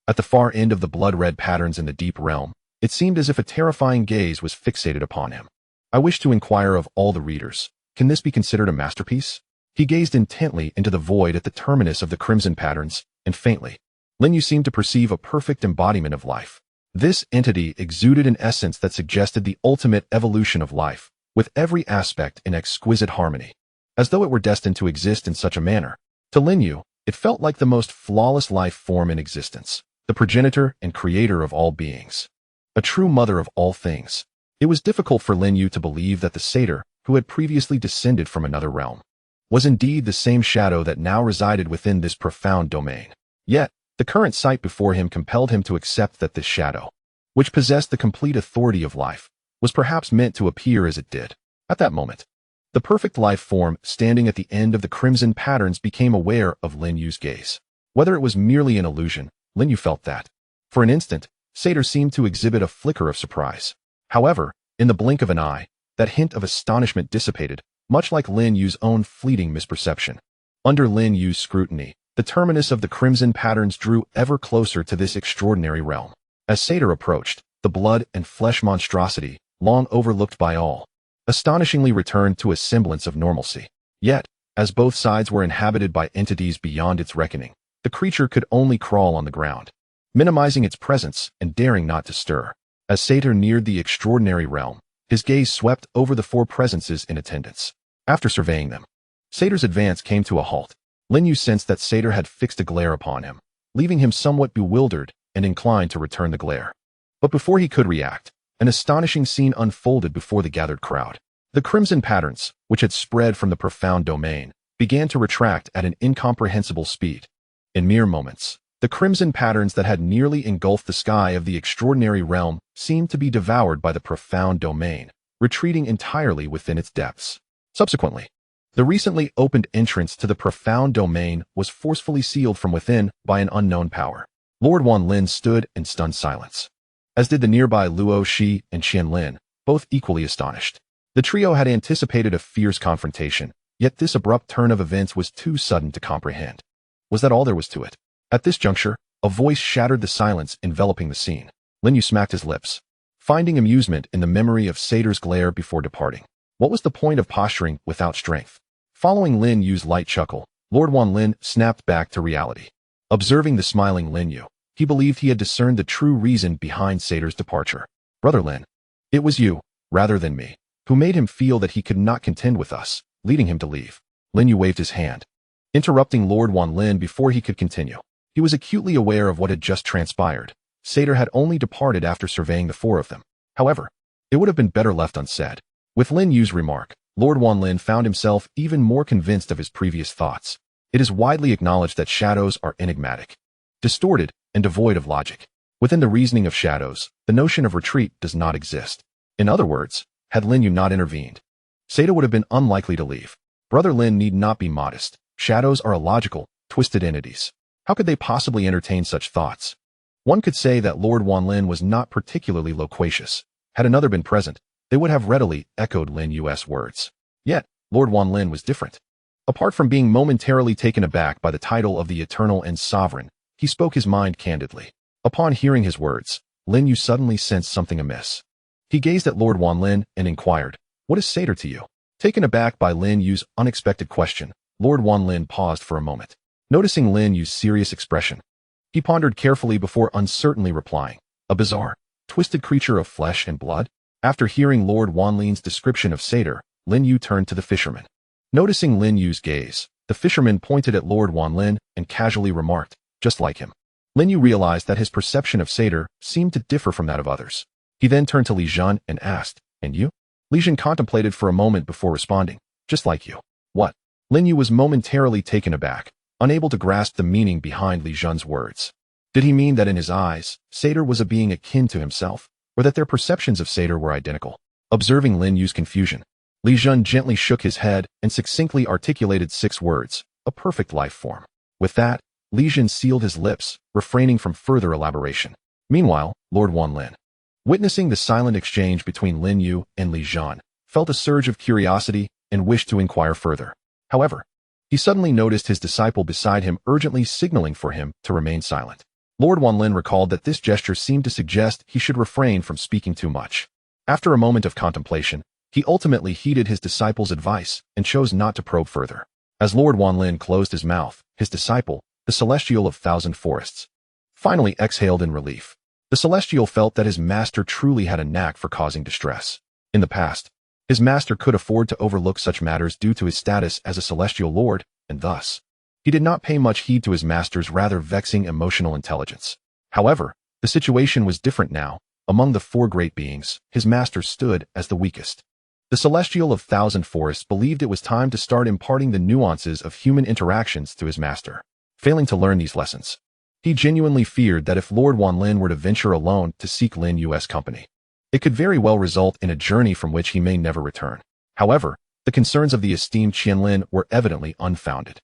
At the far end of the blood-red patterns in the deep realm, it seemed as if a terrifying gaze was fixated upon him. I wish to inquire of all the readers, can this be considered a masterpiece? He gazed intently into the void at the terminus of the crimson patterns, and faintly, Lin Yu seemed to perceive a perfect embodiment of life. This entity exuded an essence that suggested the ultimate evolution of life, with every aspect in exquisite harmony, as though it were destined to exist in such a manner. To Lin Yu, it felt like the most flawless life form in existence, the progenitor and creator of all beings, a true mother of all things. It was difficult for Lin Yu to believe that the satyr, who had previously descended from another realm, was indeed the same shadow that now resided within this profound domain. Yet, the current sight before him compelled him to accept that this shadow, which possessed the complete authority of life, was perhaps meant to appear as it did. At that moment, the perfect life form standing at the end of the crimson patterns became aware of Lin Yu's gaze. Whether it was merely an illusion, Lin Yu felt that, for an instant, Satyr seemed to exhibit a flicker of surprise. However, In the blink of an eye, that hint of astonishment dissipated, much like Lin Yu's own fleeting misperception. Under Lin Yu's scrutiny, the terminus of the crimson patterns drew ever closer to this extraordinary realm. As Satyr approached, the blood and flesh monstrosity, long overlooked by all, astonishingly returned to a semblance of normalcy. Yet, as both sides were inhabited by entities beyond its reckoning, the creature could only crawl on the ground, minimizing its presence and daring not to stir. As Satyr neared the extraordinary realm, his gaze swept over the four presences in attendance. After surveying them, Satyr's advance came to a halt. Lin You sensed that Satyr had fixed a glare upon him, leaving him somewhat bewildered and inclined to return the glare. But before he could react, an astonishing scene unfolded before the gathered crowd. The crimson patterns, which had spread from the profound domain, began to retract at an incomprehensible speed. In mere moments, the crimson patterns that had nearly engulfed the sky of the extraordinary realm seemed to be devoured by the profound domain, retreating entirely within its depths. Subsequently, the recently opened entrance to the profound domain was forcefully sealed from within by an unknown power. Lord Wan Lin stood in stunned silence, as did the nearby Luo Shi and Qian Lin, both equally astonished. The trio had anticipated a fierce confrontation, yet this abrupt turn of events was too sudden to comprehend. Was that all there was to it? At this juncture, a voice shattered the silence enveloping the scene. Lin You smacked his lips, finding amusement in the memory of Satyr's glare before departing. What was the point of posturing without strength? Following Lin Yu's light chuckle, Lord Wan Lin snapped back to reality. Observing the smiling Lin Yu, he believed he had discerned the true reason behind Satyr's departure. Brother Lin, it was you, rather than me, who made him feel that he could not contend with us, leading him to leave. Lin Yu waved his hand, interrupting Lord Wan Lin before he could continue. He was acutely aware of what had just transpired. Satyr had only departed after surveying the four of them. However, it would have been better left unsaid. With Lin Yu's remark, Lord Wan Lin found himself even more convinced of his previous thoughts. It is widely acknowledged that shadows are enigmatic, distorted, and devoid of logic. Within the reasoning of shadows, the notion of retreat does not exist. In other words, had Lin Yu not intervened, Satyr would have been unlikely to leave. Brother Lin need not be modest. Shadows are illogical, twisted entities. How could they possibly entertain such thoughts? One could say that Lord Wan Lin was not particularly loquacious. Had another been present, they would have readily echoed Lin Yu's words. Yet, Lord Wan Lin was different. Apart from being momentarily taken aback by the title of the Eternal and Sovereign, he spoke his mind candidly. Upon hearing his words, Lin Yu suddenly sensed something amiss. He gazed at Lord Wan Lin and inquired, "What is Satyr to you?" Taken aback by Lin Yu's unexpected question, Lord Wan Lin paused for a moment. Noticing Lin Yu's serious expression, he pondered carefully before uncertainly replying, "A bizarre, twisted creature of flesh and blood?" After hearing Lord Wan Lin's description of Satyr, Lin Yu turned to the fisherman. Noticing Lin Yu's gaze, the fisherman pointed at Lord Wan Lin and casually remarked, "Just like him." Lin Yu realized that his perception of Satyr seemed to differ from that of others. He then turned to Li Zhan and asked, "And you?" Li Zhan contemplated for a moment before responding, "Just like you." "What?" Lin Yu was momentarily taken aback, unable to grasp the meaning behind Li Zhan's words. Did he mean that in his eyes, Satyr was a being akin to himself, or that their perceptions of Satyr were identical? Observing Lin Yu's confusion, Li Zhan gently shook his head and succinctly articulated 6 words, "A perfect life form." With that, Li Zhan sealed his lips, refraining from further elaboration. Meanwhile, Lord Wan Lin, witnessing the silent exchange between Lin Yu and Li Zhan, felt a surge of curiosity and wished to inquire further. However, he suddenly noticed his disciple beside him urgently signaling for him to remain silent. Lord Wan Lin recalled that this gesture seemed to suggest he should refrain from speaking too much. After a moment of contemplation, he ultimately heeded his disciple's advice and chose not to probe further. As Lord Wan Lin closed his mouth, his disciple, the Celestial of Thousand Forests, finally exhaled in relief. The Celestial felt that his master truly had a knack for causing distress. In the past, his master could afford to overlook such matters due to his status as a celestial lord, and thus, he did not pay much heed to his master's rather vexing emotional intelligence. However, the situation was different now. Among the 4 great beings, his master stood as the weakest. The Celestial of Thousand Forests believed it was time to start imparting the nuances of human interactions to his master. Failing to learn these lessons, he genuinely feared that if Lord Wan Lin were to venture alone to seek Lin Yu's company, it could very well result in a journey from which he may never return. However, the concerns of the esteemed Qian Lin were evidently unfounded.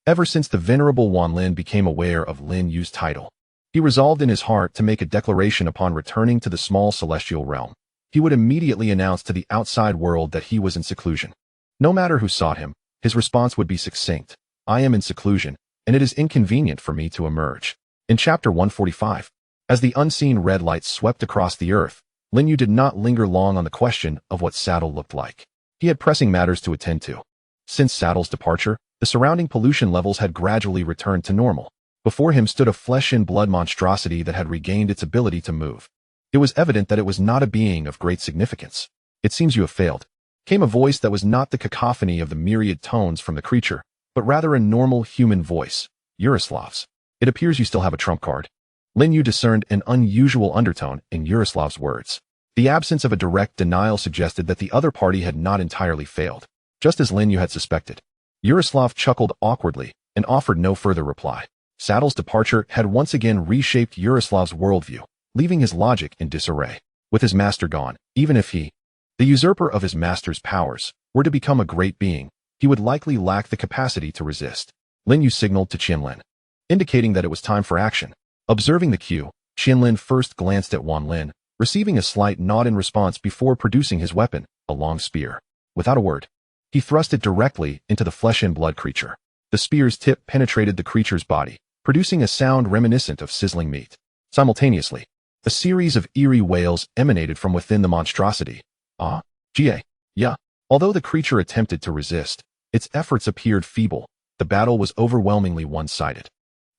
Ever since the venerable Wan Lin became aware of Lin Yu's title, he resolved in his heart to make a declaration upon returning to the small celestial realm. he would immediately announce to the outside world that he was in seclusion. No matter who sought him, his response would be succinct: "I am in seclusion, and it is inconvenient for me to emerge." In chapter 145, as the unseen red light swept across the earth, Lin You did not linger long on the question of what Saddle looked like. He had pressing matters to attend to. Since Saddle's departure, the surrounding pollution levels had gradually returned to normal. Before him stood a flesh-and-blood monstrosity that had regained its ability to move. It was evident that it was not a being of great significance. "It seems you have failed," came a voice that was not the cacophony of the myriad tones from the creature, but rather a normal human voice, Yaroslav's. "It appears you still have a trump card." Lin You discerned an unusual undertone in Yaroslav's words. The absence of a direct denial suggested that the other party had not entirely failed, just as Lin You had suspected. Yaroslav chuckled awkwardly and offered no further reply. Saddle's departure had once again reshaped Yaroslav's worldview, leaving his logic in disarray. With his master gone, even if he, the usurper of his master's powers, were to become a great being, he would likely lack the capacity to resist. Lin You signaled to Qianlin, indicating that it was time for action. Observing the cue, Qianlin first glanced at Wanlin, receiving a slight nod in response before producing his weapon, a long spear. Without a word, he thrust it directly into the flesh-and-blood creature. The spear's tip penetrated the creature's body, producing a sound reminiscent of sizzling meat. Simultaneously, a series of eerie wails emanated from within the monstrosity. "Ah, Jie, yeah." Although the creature attempted to resist, its efforts appeared feeble. The battle was overwhelmingly one-sided,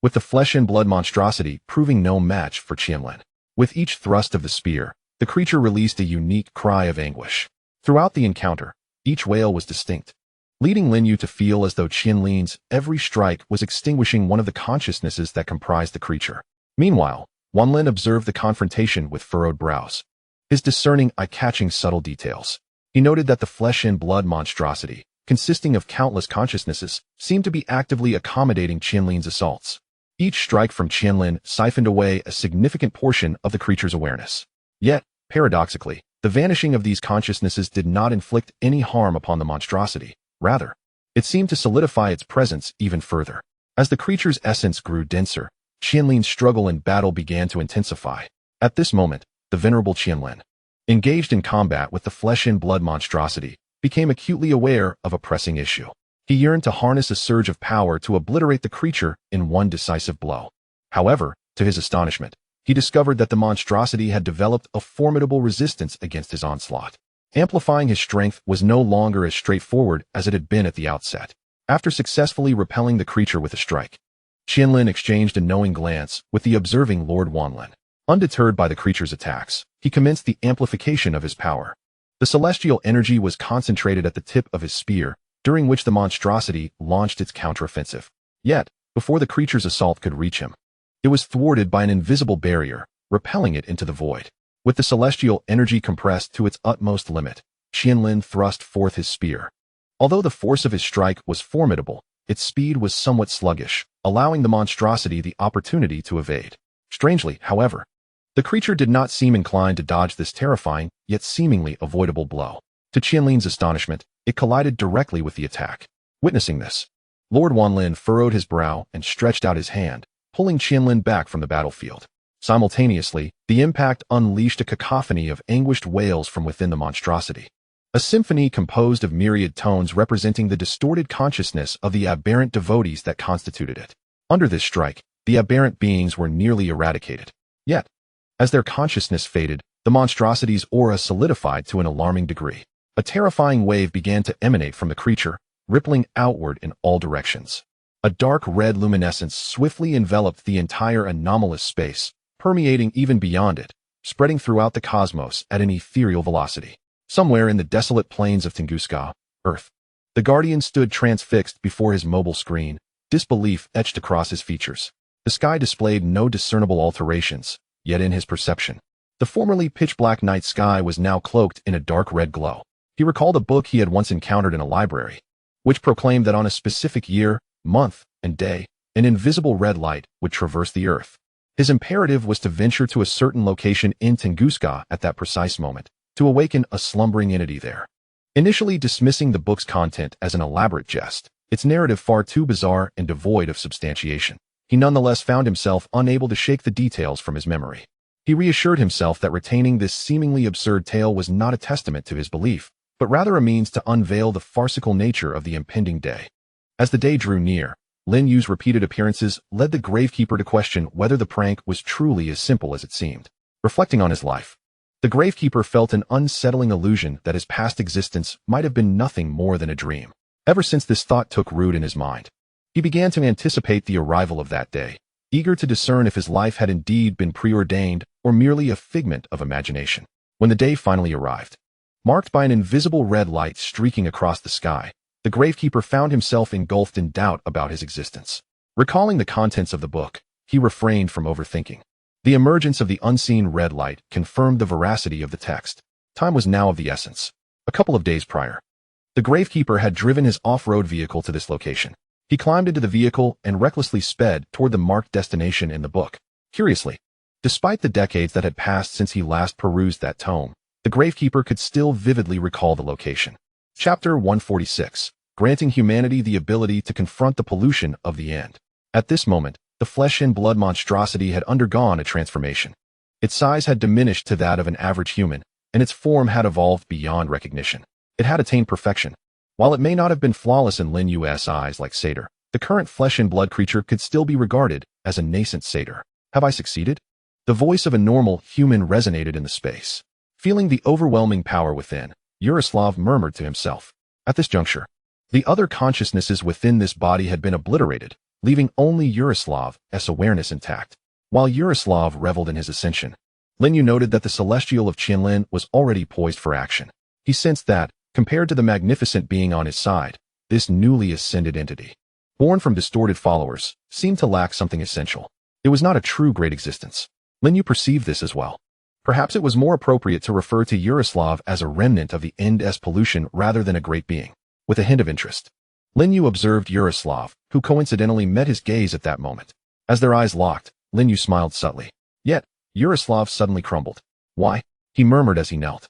with the flesh-and-blood monstrosity proving no match for Qianlin. With each thrust of the spear, the creature released a unique cry of anguish. Throughout the encounter, each wail was distinct, leading Lin You to feel as though Qianlin's every strike was extinguishing one of the consciousnesses that comprised the creature. Meanwhile, Wanlin observed the confrontation with furrowed brows, his discerning eye catching subtle details. He noted that the flesh-and-blood monstrosity, consisting of countless consciousnesses, seemed to be actively accommodating Qianlin's assaults. Each strike from Qianlin siphoned away a significant portion of the creature's awareness. Yet, paradoxically, the vanishing of these consciousnesses did not inflict any harm upon the monstrosity. Rather, it seemed to solidify its presence even further. As the creature's essence grew denser, Qianlin's struggle and battle began to intensify. At this moment, the venerable Qianlin, engaged in combat with the flesh-and-blood monstrosity, became acutely aware of a pressing issue. He yearned to harness a surge of power to obliterate the creature in one decisive blow. However, to his astonishment, he discovered that the monstrosity had developed a formidable resistance against his onslaught. Amplifying his strength was no longer as straightforward as it had been at the outset. After successfully repelling the creature with a strike, Qianlin exchanged a knowing glance with the observing Lord Wanlin. Undeterred by the creature's attacks, he commenced the amplification of his power. The celestial energy was concentrated at the tip of his spear, during which the monstrosity launched its counteroffensive. Yet, before the creature's assault could reach him, it was thwarted by an invisible barrier, repelling it into the void. With the celestial energy compressed to its utmost limit, Qianlin thrust forth his spear. Although the force of his strike was formidable, its speed was somewhat sluggish, allowing the monstrosity the opportunity to evade. Strangely, however, the creature did not seem inclined to dodge this terrifying, yet seemingly avoidable blow. To Qianlin's astonishment, it collided directly with the attack. Witnessing this, Lord Wanlin furrowed his brow and stretched out his hand, pulling Qianlin back from the battlefield. Simultaneously, the impact unleashed a cacophony of anguished wails from within the monstrosity. A symphony composed of myriad tones representing the distorted consciousness of the aberrant devotees that constituted it. Under this strike, the aberrant beings were nearly eradicated. Yet, as their consciousness faded, the monstrosity's aura solidified to an alarming degree. A terrifying wave began to emanate from the creature, rippling outward in all directions. A dark red luminescence swiftly enveloped the entire anomalous space, permeating even beyond it, spreading throughout the cosmos at an ethereal velocity. Somewhere in the desolate plains of Tunguska, Earth, the Guardian stood transfixed before his mobile screen, disbelief etched across his features. The sky displayed no discernible alterations, yet in his perception, the formerly pitch-black night sky was now cloaked in a dark red glow. He recalled a book he had once encountered in a library, which proclaimed that on a specific year, month, and day, an invisible red light would traverse the earth. His imperative was to venture to a certain location in Tunguska at that precise moment, to awaken a slumbering entity there. Initially dismissing the book's content as an elaborate jest, its narrative far too bizarre and devoid of substantiation, he nonetheless found himself unable to shake the details from his memory. He reassured himself that retaining this seemingly absurd tale was not a testament to his belief, but rather a means to unveil the farcical nature of the impending day. As the day drew near, Lin Yu's repeated appearances led the gravekeeper to question whether the prank was truly as simple as it seemed. Reflecting on his life, the gravekeeper felt an unsettling illusion that his past existence might have been nothing more than a dream. Ever since this thought took root in his mind, he began to anticipate the arrival of that day, eager to discern if his life had indeed been preordained or merely a figment of imagination. When the day finally arrived, marked by an invisible red light streaking across the sky, the gravekeeper found himself engulfed in doubt about his existence. Recalling the contents of the book, he refrained from overthinking. The emergence of the unseen red light confirmed the veracity of the text. Time was now of the essence. A couple of days prior, the gravekeeper had driven his off-road vehicle to this location. He climbed into the vehicle and recklessly sped toward the marked destination in the book. Curiously, despite the decades that had passed since he last perused that tome, the gravekeeper could still vividly recall the location. Chapter 146, Granting Humanity the Ability to Confront the Pollution of the End. At this moment, the flesh and blood monstrosity had undergone a transformation. Its size had diminished to that of an average human, and its form had evolved beyond recognition. It had attained perfection. While it may not have been flawless in Lin Yu's eyes like satyr, the current flesh and blood creature could still be regarded as a nascent satyr. Have I succeeded? The voice of a normal human resonated in the space. Feeling the overwhelming power within, Yaroslav murmured to himself. At this juncture, the other consciousnesses within this body had been obliterated, leaving only Yaroslav's awareness intact. While Yaroslav reveled in his ascension, Lin You noted that the celestial of Qianlin was already poised for action. He sensed that, compared to the magnificent being on his side, this newly ascended entity, born from distorted followers, seemed to lack something essential. It was not a true great existence. Lin You perceived this as well. Perhaps it was more appropriate to refer to Yaroslav as a remnant of the end's pollution rather than a great being. With a hint of interest, Lin You observed Yaroslav, who coincidentally met his gaze at that moment. As their eyes locked, Lin You smiled subtly. Yet, Yaroslav suddenly crumbled. Why? He murmured as he knelt.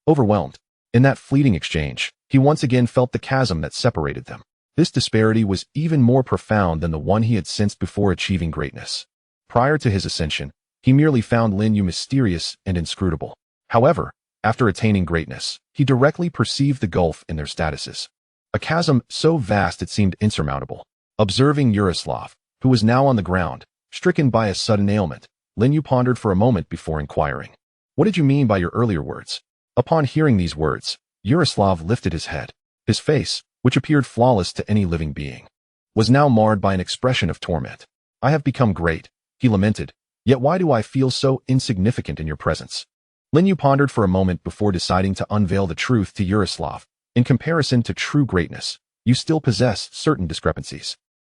Overwhelmed. In that fleeting exchange, he once again felt the chasm that separated them. This disparity was even more profound than the one he had sensed before achieving greatness. Prior to his ascension, he merely found Lin You mysterious and inscrutable. However, after attaining greatness, he directly perceived the gulf in their statuses. A chasm so vast it seemed insurmountable. Observing Yaroslav, who was now on the ground, stricken by a sudden ailment, Lin You pondered for a moment before inquiring. What did you mean by your earlier words? Upon hearing these words, Yaroslav lifted his head. His face, which appeared flawless to any living being, was now marred by an expression of torment. I have become great, he lamented, yet why do I feel so insignificant in your presence? Lin You pondered for a moment before deciding to unveil the truth to Yaroslav. In comparison to true greatness, you still possess certain discrepancies.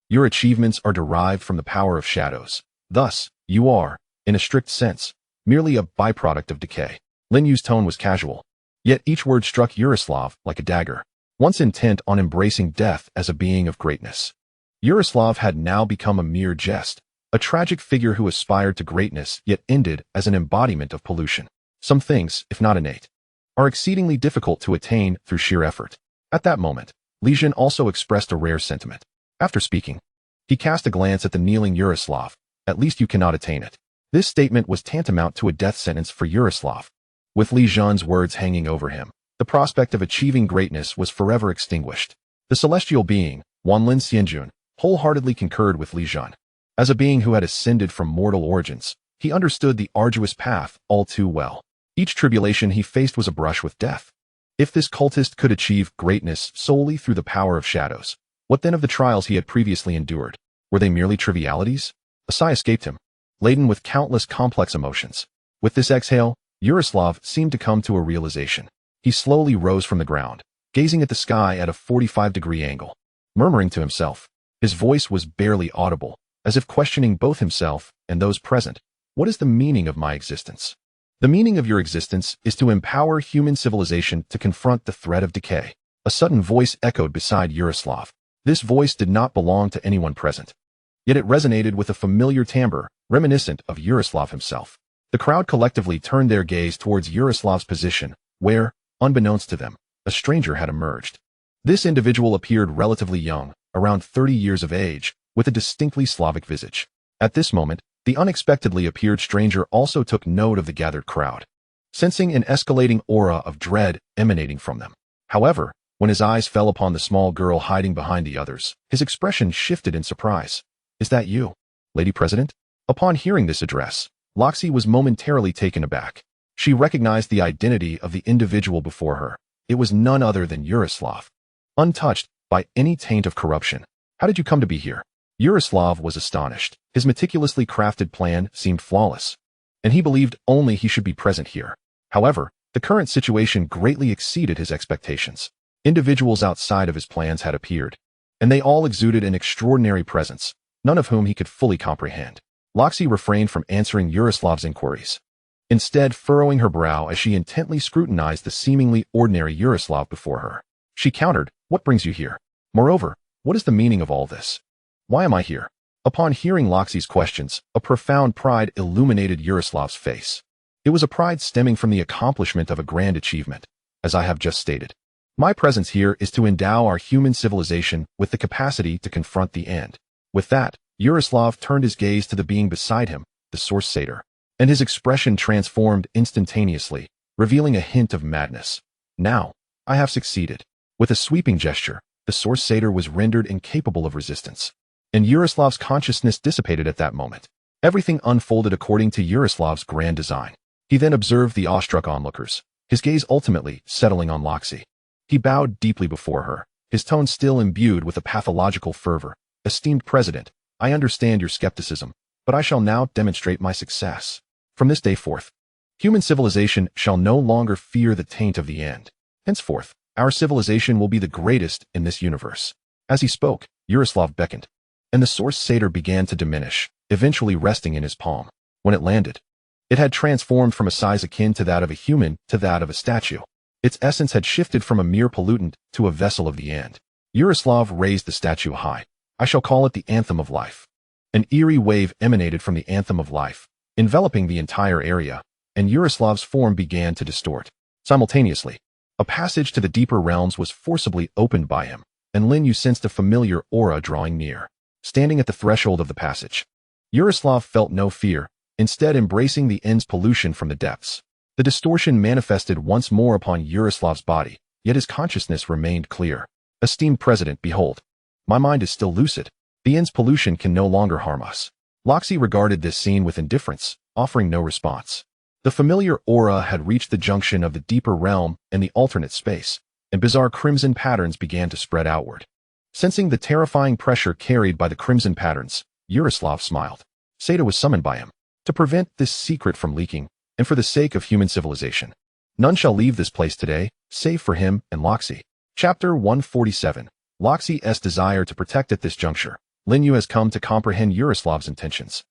Your achievements are derived from the power of shadows. Thus, you are, in a strict sense, merely a byproduct of decay. Lin Yu's tone was casual, yet each word struck Yaroslav like a dagger. Once intent on embracing death as a being of greatness, Yaroslav had now become a mere jest, a tragic figure who aspired to greatness yet ended as an embodiment of pollution. Some things, if not innate, are exceedingly difficult to attain through sheer effort. At that moment, Li Jun also expressed a rare sentiment. After speaking, he cast a glance at the kneeling Yaroslav. At least you cannot attain it. This statement was tantamount to a death sentence for Yaroslav. With Li Jun's words hanging over him, the prospect of achieving greatness was forever extinguished. The celestial being, Wanlin Xianjun, wholeheartedly concurred with Li Jun. As a being who had ascended from mortal origins, he understood the arduous path all too well. Each tribulation he faced was a brush with death. If this cultist could achieve greatness solely through the power of shadows, what then of the trials he had previously endured? Were they merely trivialities? A sigh escaped him, laden with countless complex emotions. With this exhale, Yaroslav seemed to come to a realization. He slowly rose from the ground, gazing at the sky at a 45-degree angle. Murmuring to himself, his voice was barely audible, as if questioning both himself and those present. What is the meaning of my existence? The meaning of your existence is to empower human civilization to confront the threat of decay. A sudden voice echoed beside Yaroslav. This voice did not belong to anyone present. Yet it resonated with a familiar timbre, reminiscent of Yaroslav himself. The crowd collectively turned their gaze towards Yaroslav's position, where, unbeknownst to them, a stranger had emerged. This individual appeared relatively young, around 30 years of age, with a distinctly Slavic visage. At this moment, The unexpectedly appeared stranger also took note of the gathered crowd, sensing an escalating aura of dread emanating from them. However, when his eyes fell upon the small girl hiding behind the others, his expression shifted in surprise. "Is that you, Lady President?" Upon hearing this address, Loxi was momentarily taken aback. She recognized the identity of the individual before her. It was none other than Yaroslav, untouched by any taint of corruption. "How did you come to be here?" Yaroslav was astonished. His meticulously crafted plan seemed flawless, and he believed only he should be present here. However, the current situation greatly exceeded his expectations. Individuals outside of his plans had appeared, and they all exuded an extraordinary presence, none of whom he could fully comprehend. Loxi refrained from answering Yaroslav's inquiries, instead furrowing her brow as she intently scrutinized the seemingly ordinary Yaroslav before her. She countered, "What brings you here? Moreover, what is the meaning of all this? Why am I here?" Upon hearing Loxi's questions, a profound pride illuminated Yaroslav's face. It was a pride stemming from the accomplishment of a grand achievement, as I have just stated. "My presence here is to endow our human civilization with the capacity to confront the end." With that, Yaroslav turned his gaze to the being beside him, the source satyr, and his expression transformed instantaneously, revealing a hint of madness. "Now, I have succeeded." With a sweeping gesture, the source satyr was rendered incapable of resistance, and Yaroslav's consciousness dissipated at that moment. Everything unfolded according to Yaroslav's grand design. He then observed the awestruck onlookers, his gaze ultimately settling on Loxi. He bowed deeply before her, his tone still imbued with a pathological fervor. "Esteemed President, I understand your skepticism, but I shall now demonstrate my success. From this day forth, human civilization shall no longer fear the taint of the end. Henceforth, our civilization will be the greatest in this universe." As he spoke, Yaroslav beckoned, and the source satyr began to diminish, eventually resting in his palm. When it landed, it had transformed from a size akin to that of a human to that of a statue. Its essence had shifted from a mere pollutant to a vessel of the end. Yaroslav raised the statue high. "I shall call it the Anthem of Life." An eerie wave emanated from the Anthem of Life, enveloping the entire area, and Yaroslav's form began to distort. Simultaneously, a passage to the deeper realms was forcibly opened by him, and Lin You sensed a familiar aura drawing near. Standing at the threshold of the passage, Yaroslav felt no fear, instead embracing the end's pollution from the depths. The distortion manifested once more upon Yaroslav's body, yet his consciousness remained clear. "Esteemed President, behold. My mind is still lucid. The end's pollution can no longer harm us." Loxi regarded this scene with indifference, offering no response. The familiar aura had reached the junction of the deeper realm and the alternate space, and bizarre crimson patterns began to spread outward. Sensing the terrifying pressure carried by the crimson patterns, Yaroslav smiled. Seta was summoned by him to prevent this secret from leaking, and for the sake of human civilization. None shall leave this place today, save for him and Loxi. Chapter 147. Loxi's desire to protect. At this juncture, Lin You has come to comprehend Yaroslav's intentions.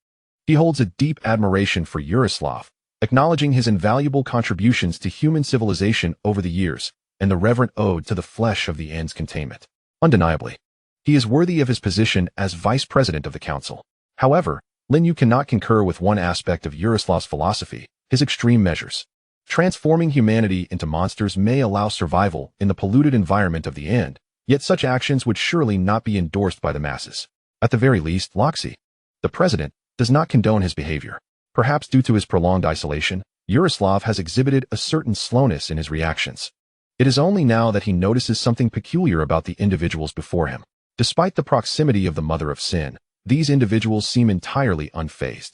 He holds a deep admiration for Yaroslav, acknowledging his invaluable contributions to human civilization over the years, and the reverent ode to the flesh of the end's containment. Undeniably, he is worthy of his position as vice president of the council. However, Lin You cannot concur with one aspect of Yaroslav's philosophy: his extreme measures. Transforming humanity into monsters may allow survival in the polluted environment of the end, yet such actions would surely not be endorsed by the masses. At the very least, Loxi, the president, does not condone his behavior. Perhaps due to his prolonged isolation, Yaroslav has exhibited a certain slowness in his reactions. It is only now that he notices something peculiar about the individuals before him. Despite the proximity of the mother of sin, these individuals seem entirely unfazed.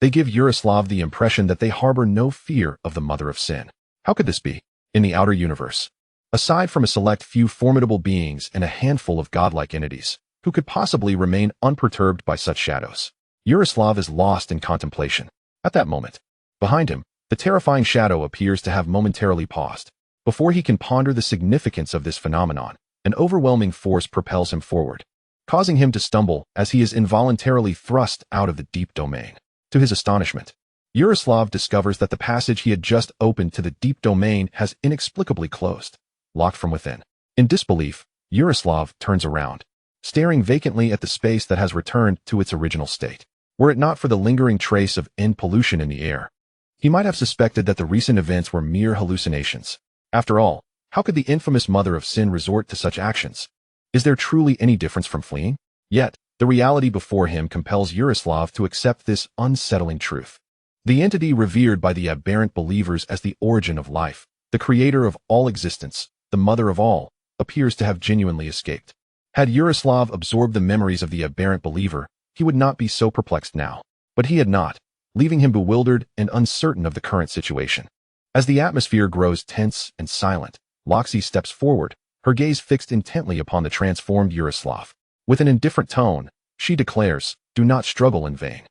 They give Yaroslav the impression that they harbor no fear of the mother of sin. How could this be? In the outer universe, aside from a select few formidable beings and a handful of godlike entities, who could possibly remain unperturbed by such shadows? Yaroslav is lost in contemplation. At that moment, behind him, the terrifying shadow appears to have momentarily paused. Before he can ponder the significance of this phenomenon, an overwhelming force propels him forward, causing him to stumble as he is involuntarily thrust out of the deep domain. To his astonishment, Yaroslav discovers that the passage he had just opened to the deep domain has inexplicably closed, locked from within. In disbelief, Yaroslav turns around, staring vacantly at the space that has returned to its original state. Were it not for the lingering trace of end pollution in the air, he might have suspected that the recent events were mere hallucinations. After all, how could the infamous mother of sin resort to such actions? Is there truly any difference from fleeing? Yet, The reality before him compels Yaroslav to accept this unsettling truth. The entity revered by the aberrant believers as the origin of life, the creator of all existence, the mother of all, appears to have genuinely escaped. Had Yaroslav absorbed the memories of the aberrant believer, he would not be so perplexed now. But he had not, leaving him bewildered and uncertain of the current situation. As the atmosphere grows tense and silent, Loxi steps forward, her gaze fixed intently upon the transformed Yaroslav. With an indifferent tone, she declares, "Do not struggle in vain.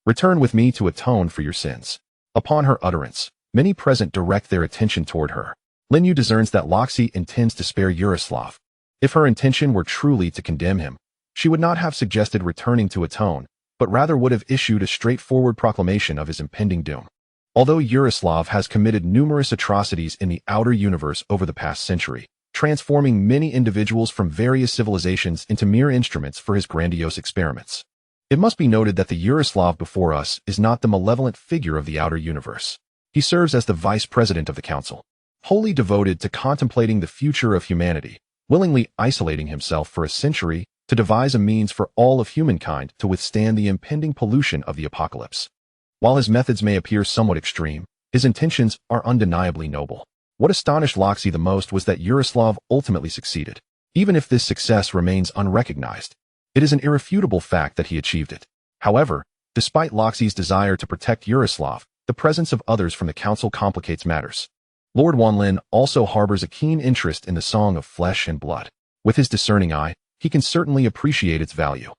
Return with me to atone for your sins." Upon her utterance, many present direct their attention toward her. Lin You discerns that Loxi intends to spare Yaroslav. If her intention were truly to condemn him, she would not have suggested returning to atone, but rather would have issued a straightforward proclamation of his impending doom. Although Yaroslav has committed numerous atrocities in the outer universe over the past century, transforming many individuals from various civilizations into mere instruments for his grandiose experiments, it must be noted that the Yaroslav before us is not the malevolent figure of the outer universe. He serves as the vice president of the council, wholly devoted to contemplating the future of humanity, willingly isolating himself for a century to devise a means for all of humankind to withstand the impending pollution of the apocalypse. While his methods may appear somewhat extreme, his intentions are undeniably noble. What astonished Loxi the most was that Yaroslav ultimately succeeded. Even if this success remains unrecognized, it is an irrefutable fact that he achieved it. However, despite Loxi's desire to protect Yaroslav, the presence of others from the council complicates matters. Lord Wanlin also harbors a keen interest in the Song of Flesh and Blood. With his discerning eye, he can certainly appreciate its value.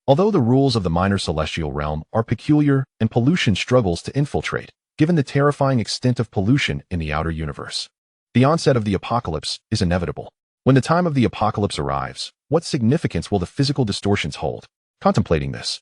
Although the rules of the minor celestial realm are peculiar and pollution struggles to infiltrate, given the terrifying extent of pollution in the outer universe, the onset of the apocalypse is inevitable. When the time of the apocalypse arrives, what significance will the physical distortions hold? Contemplating this,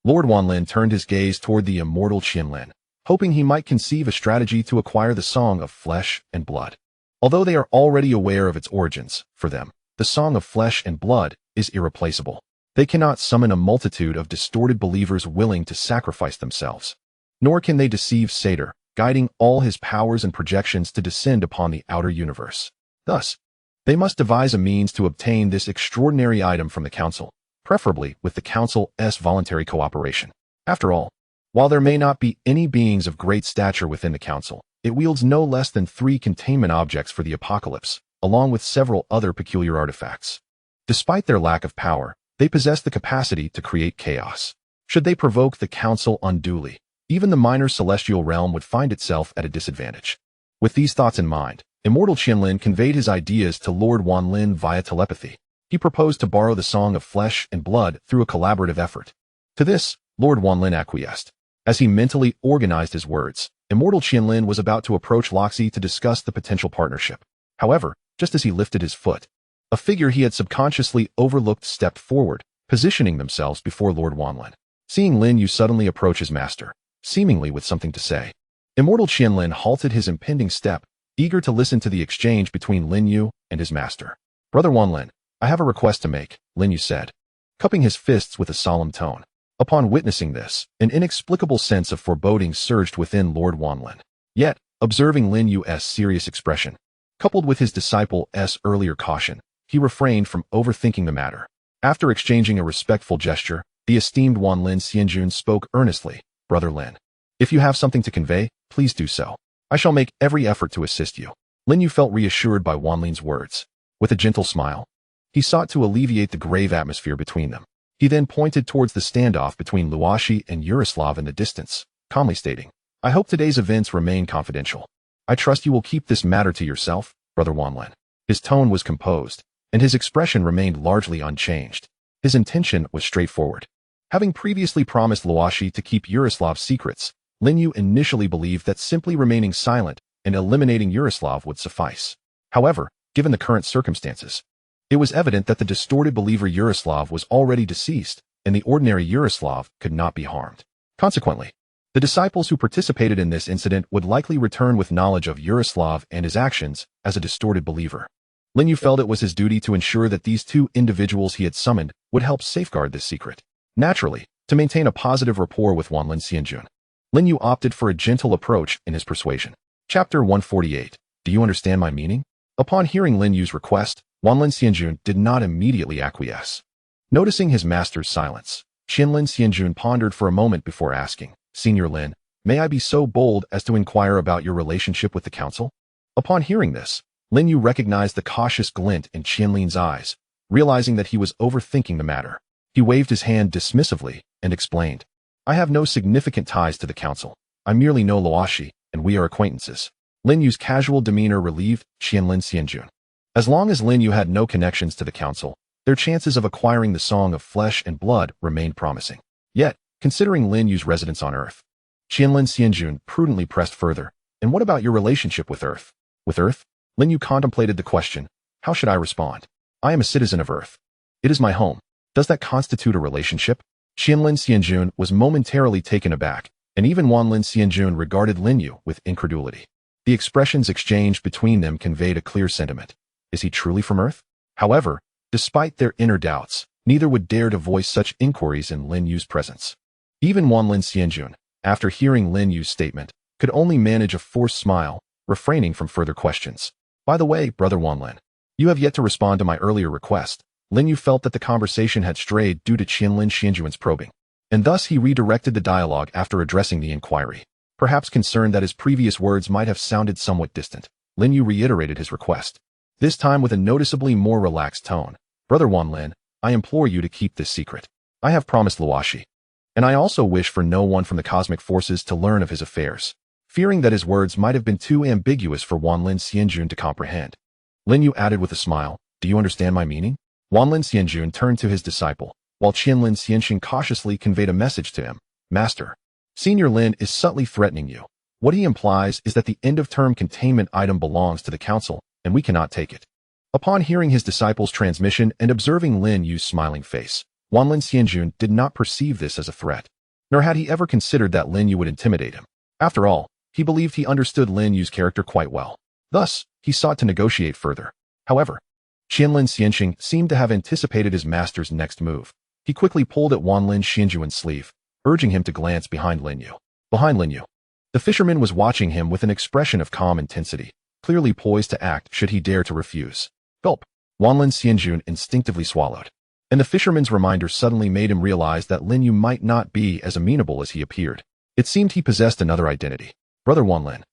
Lord Wanlin turned his gaze toward the immortal Qianlin, hoping he might conceive a strategy to acquire the Song of Flesh and Blood. Although they are already aware of its origins, for them, the Song of Flesh and Blood is irreplaceable. They cannot summon a multitude of distorted believers willing to sacrifice themselves. Nor can they deceive Satyr, guiding all his powers and projections to descend upon the outer universe. Thus, they must devise a means to obtain this extraordinary item from the Council, preferably with the Council's voluntary cooperation. After all, while there may not be any beings of great stature within the Council, it wields no less than 3 containment objects for the apocalypse, along with several other peculiar artifacts. Despite their lack of power, they possess the capacity to create chaos. Should they provoke the Council unduly, even the minor celestial realm would find itself at a disadvantage. With these thoughts in mind, immortal Qianlin conveyed his ideas to Lord Wanlin via telepathy. He proposed to borrow the Song of Flesh and Blood through a collaborative effort. To this, Lord Wanlin acquiesced. As he mentally organized his words, immortal Qianlin was about to approach Loxi to discuss the potential partnership. However, just as he lifted his foot, a figure he had subconsciously overlooked stepped forward, positioning themselves before Lord Wanlin. Seeing Lin You suddenly approach his master, seemingly with something to say, immortal Qianlin halted his impending step, eager to listen to the exchange between Lin You and his master. "Brother Wanlin, I have a request to make," Lin You said, cupping his fists with a solemn tone. Upon witnessing this, an inexplicable sense of foreboding surged within Lord Wanlin. Yet, observing Lin Yu's serious expression, coupled with his disciple's earlier caution, he refrained from overthinking the matter. After exchanging a respectful gesture, the esteemed Wanlin Xianjun spoke earnestly. "Brother Lin, if you have something to convey, please do so. I shall make every effort to assist you." Lin Yu felt reassured by Wanlin's words. With a gentle smile, he sought to alleviate the grave atmosphere between them. He then pointed towards the standoff between Luashi and Yaroslav in the distance, calmly stating, "I hope today's events remain confidential. I trust you will keep this matter to yourself, Brother Wanlin." His tone was composed, and his expression remained largely unchanged. His intention was straightforward. Having previously promised Luashi to keep Yaroslav's secrets, Lin Yu initially believed that simply remaining silent and eliminating Yaroslav would suffice. However, given the current circumstances, it was evident that the distorted believer Yaroslav was already deceased, and the ordinary Yaroslav could not be harmed. Consequently, the disciples who participated in this incident would likely return with knowledge of Yaroslav and his actions as a distorted believer. Lin Yu felt it was his duty to ensure that these 2 individuals he had summoned would help safeguard this secret. Naturally, to maintain a positive rapport with Wanlin Xianjun, Lin Yu opted for a gentle approach in his persuasion. Chapter 148. Do you understand my meaning? Upon hearing Lin Yu's request, Wanlin Xianjun did not immediately acquiesce. Noticing his master's silence, Lin Xianjun pondered for a moment before asking, Senior Lin, may I be so bold as to inquire about your relationship with the council? Upon hearing this, Lin You recognized the cautious glint in Lin's eyes, realizing that he was overthinking the matter. He waved his hand dismissively and explained, I have no significant ties to the council. I merely know Luoshi, and we are acquaintances. Lin Yu's casual demeanor relieved Lin Xianjun. As long as Lin Yu had no connections to the council, their chances of acquiring the Song of Flesh and Blood remained promising. Yet, considering Lin Yu's residence on Earth, Lin Xianjun prudently pressed further, and what about your relationship with Earth? With Earth? Lin Yu contemplated the question. How should I respond? I am a citizen of Earth. It is my home. Does that constitute a relationship? Lin Xianjun was momentarily taken aback, and even Lin Xianjun regarded Lin Yu with incredulity. The expressions exchanged between them conveyed a clear sentiment. Is he truly from Earth? However, despite their inner doubts, neither would dare to voice such inquiries in Lin Yu's presence. Even Lin Xianjun, after hearing Lin Yu's statement, could only manage a forced smile, refraining from further questions. By the way, Brother Lin, you have yet to respond to my earlier request. Lin Yu felt that the conversation had strayed due to Lin Xianjun's probing, and thus he redirected the dialogue after addressing the inquiry. Perhaps concerned that his previous words might have sounded somewhat distant, Lin Yu reiterated his request, this time with a noticeably more relaxed tone. Brother Lin, I implore you to keep this secret. I have promised Luoshi, and I also wish for no one from the cosmic forces to learn of his affairs. Fearing that his words might have been too ambiguous for Lin Xianjun to comprehend, Lin Yu added with a smile, do you understand my meaning? Lin Xianjun turned to his disciple, while Lin Xianxing cautiously conveyed a message to him. Master, Senior Lin is subtly threatening you. What he implies is that the end-of-term containment item belongs to the council, and we cannot take it. Upon hearing his disciple's transmission and observing Lin Yu's smiling face, Lin Xianjun did not perceive this as a threat, nor had he ever considered that Lin Yu would intimidate him. After all, he believed he understood Lin Yu's character quite well. Thus, he sought to negotiate further. However, Lin Xianxing seemed to have anticipated his master's next move. He quickly pulled at Lin Xianjun's sleeve, urging him to glance behind Lin Yu. Behind Lin Yu, the fisherman was watching him with an expression of calm intensity, clearly poised to act should he dare to refuse. Gulp. Lin Xianjun instinctively swallowed, and the fisherman's reminder suddenly made him realize that Lin Yu might not be as amenable as he appeared. It seemed he possessed another identity. Brother Lin,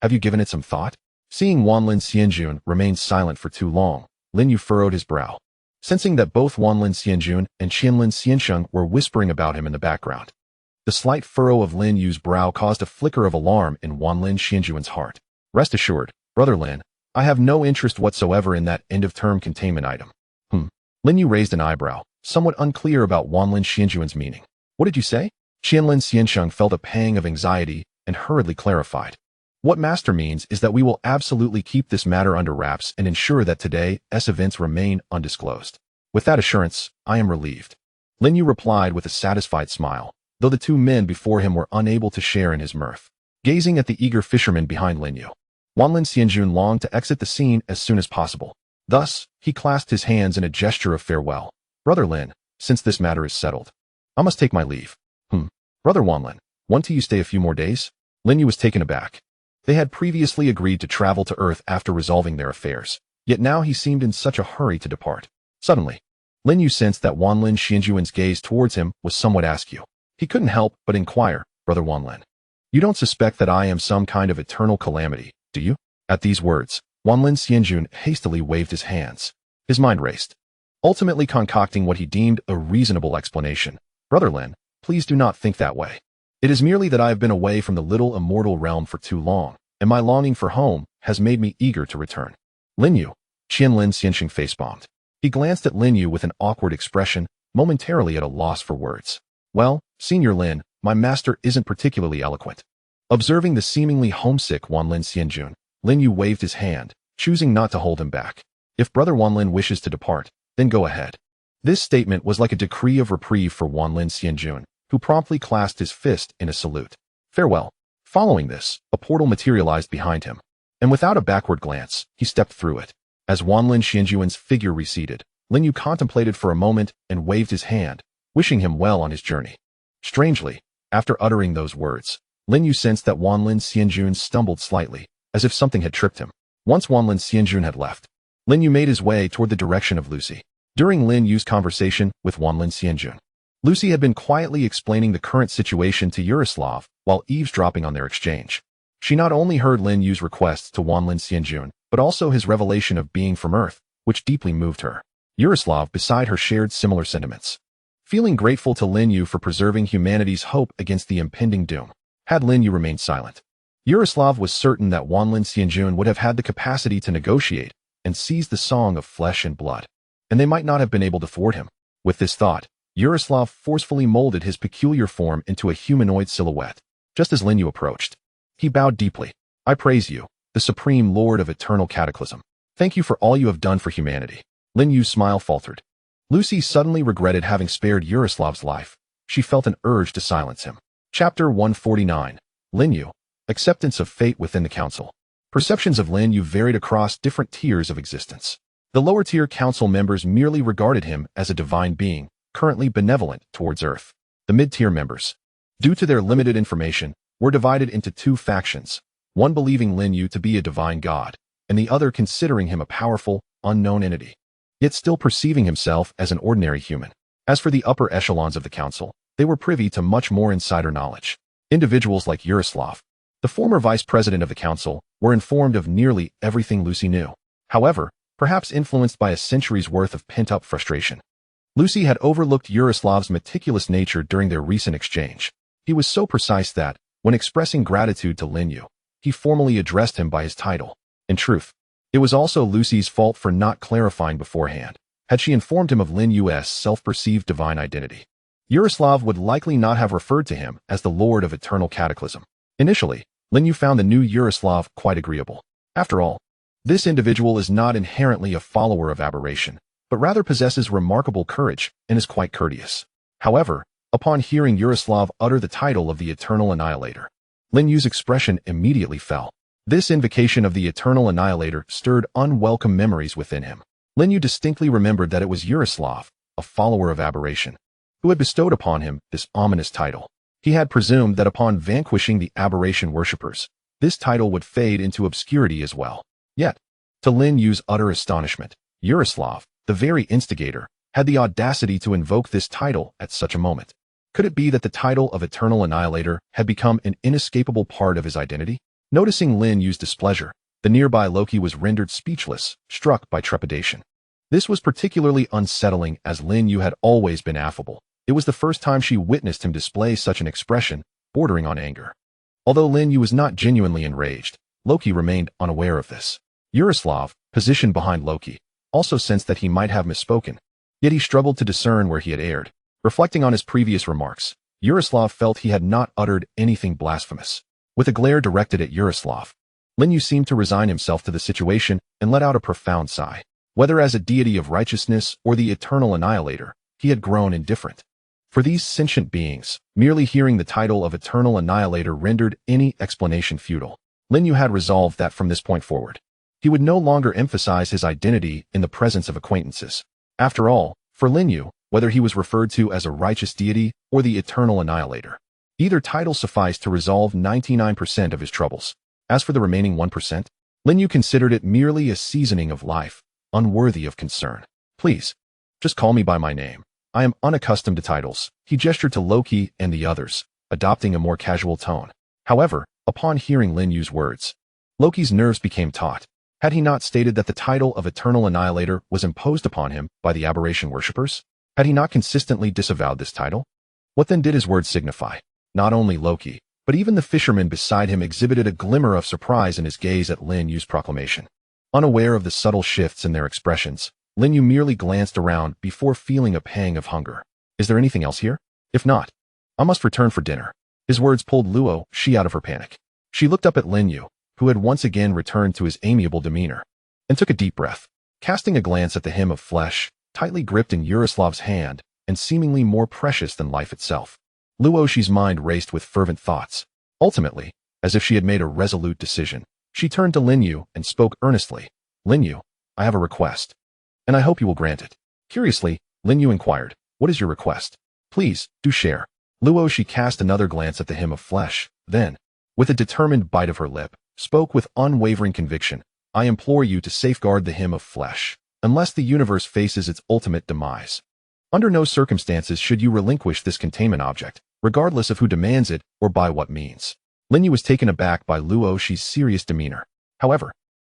have you given it some thought? Seeing Lin Xianjun remain silent for too long, Lin Yu furrowed his brow, sensing that both Lin Xianjun and Lin Xianxing were whispering about him in the background. The slight furrow of Lin Yu's brow caused a flicker of alarm in Lin Xianjun's heart. Rest assured, Brother Lin, I have no interest whatsoever in that end-of-term containment item. Lin Yu raised an eyebrow, somewhat unclear about Lin Xianjun's meaning. What did you say? Lin Xianxing felt a pang of anxiety and hurriedly clarified. What Master means is that we will absolutely keep this matter under wraps and ensure that today's events remain undisclosed. With that assurance, I am relieved. Lin Yu replied with a satisfied smile, though the two men before him were unable to share in his mirth. Gazing at the eager fisherman behind Lin Yu, Lin Xianjun longed to exit the scene as soon as possible. Thus, he clasped his hands in a gesture of farewell. Brother Lin, since this matter is settled, I must take my leave. Brother Lin, won't you stay a few more days? Lin Yu was taken aback. They had previously agreed to travel to Earth after resolving their affairs, yet now he seemed in such a hurry to depart. Suddenly, Lin Yu sensed that Lin Xianjun's gaze towards him was somewhat askew. He couldn't help but inquire, Brother Lin, you don't suspect that I am some kind of eternal calamity, do you? At these words, Lin Xianjun hastily waved his hands. His mind raced, ultimately concocting what he deemed a reasonable explanation. Brother Lin, please do not think that way. It is merely that I have been away from the little immortal realm for too long, and my longing for home has made me eager to return. Lin Yu, Lin Xianxing face-bombed. He glanced at Lin Yu with an awkward expression, momentarily at a loss for words. Well, Senior Lin, my master isn't particularly eloquent. Observing the seemingly homesick Lin Xianjun, Lin Yu waved his hand, choosing not to hold him back. If Brother Lin wishes to depart, then go ahead. This statement was like a decree of reprieve for Lin Xianjun, who promptly clasped his fist in a salute. Farewell. Following this, a portal materialized behind him, and without a backward glance, he stepped through it. As Lin Xianjun's figure receded, Lin Yu contemplated for a moment and waved his hand, wishing him well on his journey. Strangely, after uttering those words, Lin Yu sensed that Lin Xianjun stumbled slightly, as if something had tripped him. Once Lin Xianjun had left, Lin Yu made his way toward the direction of Lucy. During Lin Yu's conversation with Wanlin Xianjun, Lucy had been quietly explaining the current situation to Yaroslav while eavesdropping on their exchange. She not only heard Lin Yu's requests to Wanlin Xianjun, but also his revelation of being from Earth, which deeply moved her. Yaroslav, beside her, shared similar sentiments. Feeling grateful to Lin Yu for preserving humanity's hope against the impending doom, had Lin Yu remained silent, Yaroslav was certain that Wanlin Xianjun would have had the capacity to negotiate and seize the song of flesh and blood, and they might not have been able to thwart him. With this thought, Yaroslav forcefully molded his peculiar form into a humanoid silhouette. Just as Lin Yu approached, he bowed deeply. "I praise you, the Supreme Lord of Eternal Cataclysm. Thank you for all you have done for humanity." Lin Yu's smile faltered. Lucy suddenly regretted having spared Yaroslav's life. She felt an urge to silence him. Chapter 149. Lin Yu. Acceptance of fate within the council. Perceptions of Lin Yu varied across different tiers of existence. The lower-tier council members merely regarded him as a divine being, currently benevolent towards Earth. The mid-tier members, due to their limited information, were divided into two factions, one believing Lin Yu to be a divine god, and the other considering him a powerful, unknown entity, yet still perceiving himself as an ordinary human. As for the upper echelons of the council, they were privy to much more insider knowledge. Individuals like Yaroslav, the former vice president of the council, were informed of nearly everything Lucy knew. However, perhaps influenced by a century's worth of pent-up frustration, Lucy had overlooked Yaroslav's meticulous nature during their recent exchange. He was so precise that, when expressing gratitude to Lin Yu, he formally addressed him by his title. In truth, it was also Lucy's fault for not clarifying beforehand. Had she informed him of Lin Yu's self-perceived divine identity, Yaroslav would likely not have referred to him as the Lord of Eternal Cataclysm. Initially, Lin Yu found the new Yaroslav quite agreeable. After all, this individual is not inherently a follower of aberration, but rather possesses remarkable courage and is quite courteous. However, upon hearing Yaroslav utter the title of the Eternal Annihilator, Lin Yu's expression immediately fell. This invocation of the Eternal Annihilator stirred unwelcome memories within him. Lin Yu distinctly remembered that it was Yaroslav, a follower of aberration, who had bestowed upon him this ominous title. He had presumed that upon vanquishing the aberration worshippers, this title would fade into obscurity as well. Yet, to Lin Yu's utter astonishment, Yaroslav, the very instigator, had the audacity to invoke this title at such a moment. Could it be that the title of Eternal Annihilator had become an inescapable part of his identity? Noticing Lin Yu's displeasure, the nearby Loki was rendered speechless, struck by trepidation. This was particularly unsettling as Lin Yu had always been affable. It was the first time she witnessed him display such an expression, bordering on anger. Although Lin Yu was not genuinely enraged, Loki remained unaware of this. Yaroslav, positioned behind Loki, also sensed that he might have misspoken, yet he struggled to discern where he had erred. Reflecting on his previous remarks, Yaroslav felt he had not uttered anything blasphemous. With a glare directed at Yaroslav, Lin Yu seemed to resign himself to the situation and let out a profound sigh. Whether as a deity of righteousness or the Eternal Annihilator, he had grown indifferent. For these sentient beings, merely hearing the title of Eternal Annihilator rendered any explanation futile. Lin Yu had resolved that from this point forward, he would no longer emphasize his identity in the presence of acquaintances. After all, for Lin Yu, whether he was referred to as a righteous deity or the Eternal Annihilator, either title sufficed to resolve 99% of his troubles. As for the remaining 1%, Lin Yu considered it merely a seasoning of life, unworthy of concern. "Please, just call me by my name. I am unaccustomed to titles." He gestured to Loki and the others, adopting a more casual tone. However, upon hearing Lin Yu's words, Loki's nerves became taut. Had he not stated that the title of Eternal Annihilator was imposed upon him by the aberration worshippers? Had he not consistently disavowed this title? What then did his words signify? Not only Loki, but even the fisherman beside him exhibited a glimmer of surprise in his gaze at Lin Yu's proclamation. Unaware of the subtle shifts in their expressions, Lin Yu merely glanced around before feeling a pang of hunger. "Is there anything else here? If not, I must return for dinner." His words pulled Luo Shi out of her panic. She looked up at Lin Yu, who had once again returned to his amiable demeanor, and took a deep breath. Casting a glance at the hymn of flesh, tightly gripped in Yaroslav's hand, and seemingly more precious than life itself, Luo Shi's mind raced with fervent thoughts. Ultimately, as if she had made a resolute decision, she turned to Lin Yu and spoke earnestly. "Lin Yu, I have a request, and I hope you will grant it." Curiously, Lin Yu inquired, "What is your request? Please, do share." Luo Shi cast another glance at the hymn of flesh, then, with a determined bite of her lip, spoke with unwavering conviction. "I implore you to safeguard the hymn of flesh. unless the universe faces its ultimate demise. Under no circumstances should you relinquish this containment object, regardless of who demands it or by what means. Lin You was taken aback by Luo Shi's serious demeanor. However,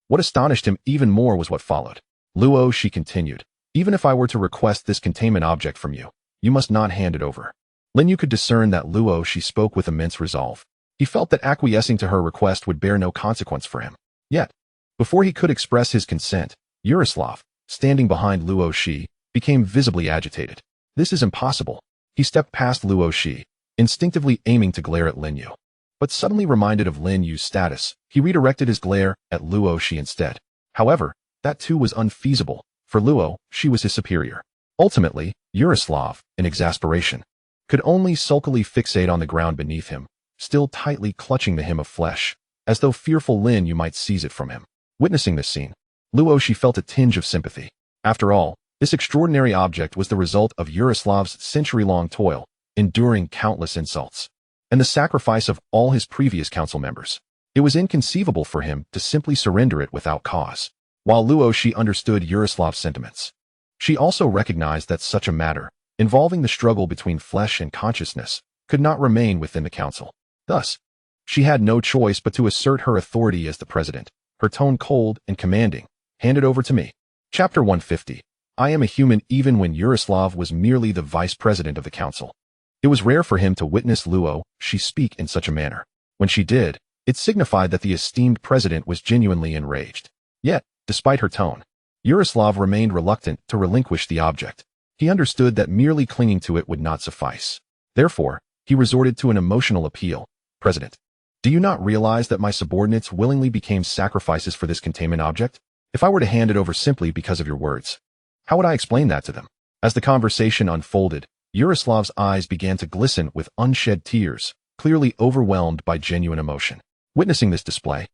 what astonished him even more was what followed. Luo Shi continued, even if I were to request this containment object from you, you must not hand it over. Lin You could discern that Luo Shi spoke with immense resolve. He felt that acquiescing to her request would bear no consequence for him. Yet, before he could express his consent, Yaroslav, standing behind Luo Shi, became visibly agitated. This is impossible. He stepped past Luo Shi, instinctively aiming to glare at Lin Yu. But suddenly reminded of Lin Yu's status, he redirected his glare at Luo Shi instead. However, that too was unfeasible, for Luo Shi was his superior. Ultimately, Yaroslav, in exasperation, could only sulkily fixate on the ground beneath him, still tightly clutching the hem of flesh, as though fearful Lin Yu might seize it from him. Witnessing this scene, Luo Shi felt a tinge of sympathy. After all, this extraordinary object was the result of Yaroslav's century-long toil, enduring countless insults, and the sacrifice of all his previous council members. It was inconceivable for him to simply surrender it without cause. While Luo Shi understood Yaroslav's sentiments, she also recognized that such a matter, involving the struggle between flesh and consciousness, could not remain within the council. Thus, she had no choice but to assert her authority as the president, her tone cold and commanding. Hand it over to me. Chapter 150. I am a human even when Yaroslav was merely the vice president of the council. It was rare for him to witness Luo Shi speak in such a manner. When she did, it signified that the esteemed president was genuinely enraged. Yet, despite her tone, Yaroslav remained reluctant to relinquish the object. He understood that merely clinging to it would not suffice. Therefore, he resorted to an emotional appeal. President, do you not realize that my subordinates willingly became sacrifices for this containment object? If I were to hand it over simply because of your words, how would I explain that to them? As the conversation unfolded, Yaroslav's eyes began to glisten with unshed tears, clearly overwhelmed by genuine emotion. Witnessing this display,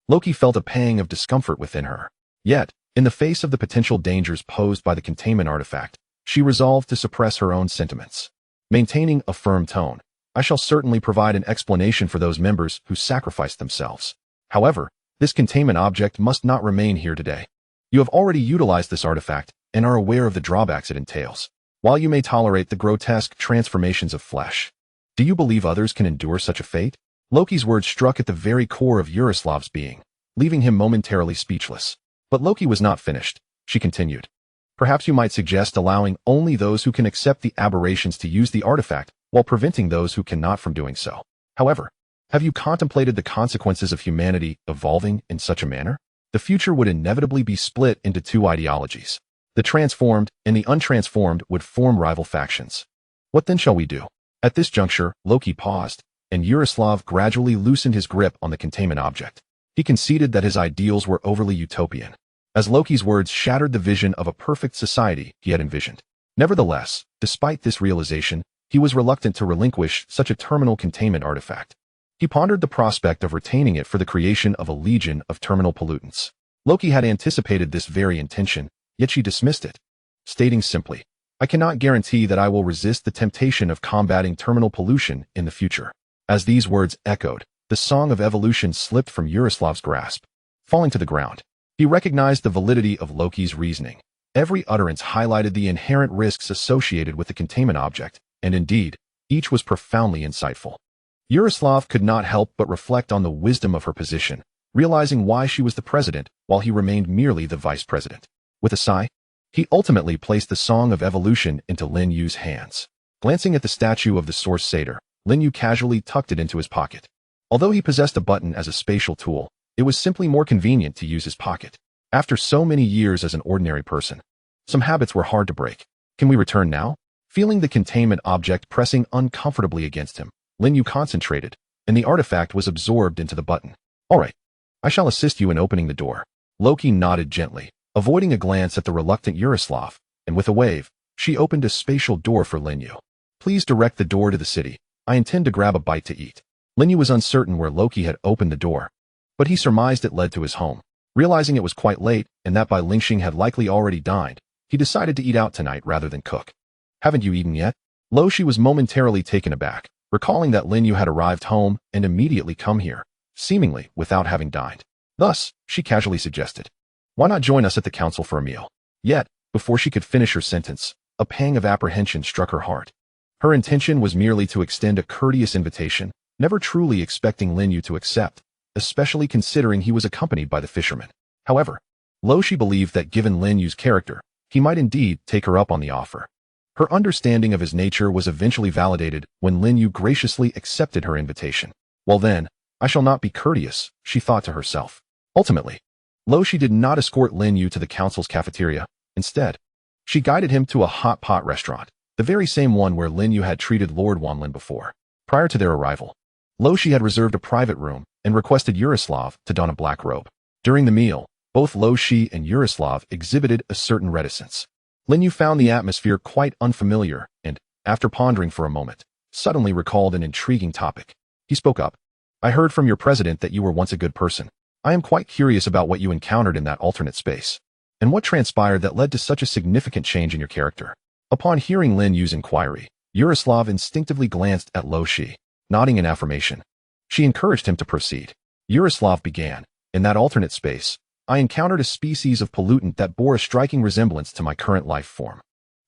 Loki felt a pang of discomfort within her. Yet, in the face of the potential dangers posed by the containment artifact, she resolved to suppress her own sentiments. Maintaining a firm tone, I shall certainly provide an explanation for those members who sacrificed themselves. However, this containment object must not remain here today. You have already utilized this artifact and are aware of the drawbacks it entails. While you may tolerate the grotesque transformations of flesh, do you believe others can endure such a fate? Loki's words struck at the very core of Yaroslav's being, leaving him momentarily speechless. But Loki was not finished. She continued. Perhaps you might suggest allowing only those who can accept the aberrations to use the artifact, while preventing those who cannot from doing so. However, have you contemplated the consequences of humanity evolving in such a manner? The future would inevitably be split into two ideologies. The transformed and the untransformed would form rival factions. What then shall we do? At this juncture, Loki paused, and Yaroslav gradually loosened his grip on the containment object. He conceded that his ideals were overly utopian, as Loki's words shattered the vision of a perfect society he had envisioned. Nevertheless, despite this realization, he was reluctant to relinquish such a terminal containment artifact. He pondered the prospect of retaining it for the creation of a legion of terminal pollutants. Loki had anticipated this very intention, yet she dismissed it, stating simply, I cannot guarantee that I will resist the temptation of combating terminal pollution in the future. As these words echoed, the song of evolution slipped from Yaroslav's grasp, falling to the ground. He recognized the validity of Loki's reasoning. Every utterance highlighted the inherent risks associated with the containment object, and indeed, each was profoundly insightful. Yaroslav could not help but reflect on the wisdom of her position, realizing why she was the president while he remained merely the vice president. With a sigh, he ultimately placed the Song of Evolution into Lin Yu's hands. Glancing at the statue of the Source Satyr, Lin Yu casually tucked it into his pocket. Although he possessed a button as a spatial tool, it was simply more convenient to use his pocket. After so many years as an ordinary person, some habits were hard to break. Can we return now? Feeling the containment object pressing uncomfortably against him, Lin Yu concentrated, and the artifact was absorbed into the button. All right, I shall assist you in opening the door. Loki nodded gently, avoiding a glance at the reluctant Yaroslav, and with a wave, she opened a spatial door for Lin Yu. Please direct the door to the city. I intend to grab a bite to eat. Lin Yu was uncertain where Loki had opened the door, but he surmised it led to his home. Realizing it was quite late and that Bai Lingxing had likely already dined, he decided to eat out tonight rather than cook. Haven't you eaten yet? Lo Shi was momentarily taken aback, recalling that Lin Yu had arrived home and immediately come here, seemingly without having dined. Thus, she casually suggested, why not join us at the council for a meal? Yet, before she could finish her sentence, a pang of apprehension struck her heart. Her intention was merely to extend a courteous invitation, never truly expecting Lin You to accept, especially considering he was accompanied by the fisherman. However, she believed that given Lin Yu's character, he might indeed take her up on the offer. Her understanding of his nature was eventually validated when Lin You graciously accepted her invitation. Well then, I shall not be courteous, she thought to herself. Ultimately, she did not escort Lin You to the council's cafeteria. Instead, she guided him to a hot pot restaurant, the very same one where Lin You had treated Lord Wanlin before. Prior to their arrival, she had reserved a private room and requested Yaroslav to don a black robe. During the meal, both Shi and Yaroslav exhibited a certain reticence. Lin You found the atmosphere quite unfamiliar and, after pondering for a moment, suddenly recalled an intriguing topic. He spoke up. I heard from your president that you were once a good person. I am quite curious about what you encountered in that alternate space, and what transpired that led to such a significant change in your character. Upon hearing Lin Yu's inquiry, Yaroslav instinctively glanced at Shi, nodding in affirmation. She encouraged him to proceed. Yaroslav began. In that alternate space, I encountered a species of pollutant that bore a striking resemblance to my current life form.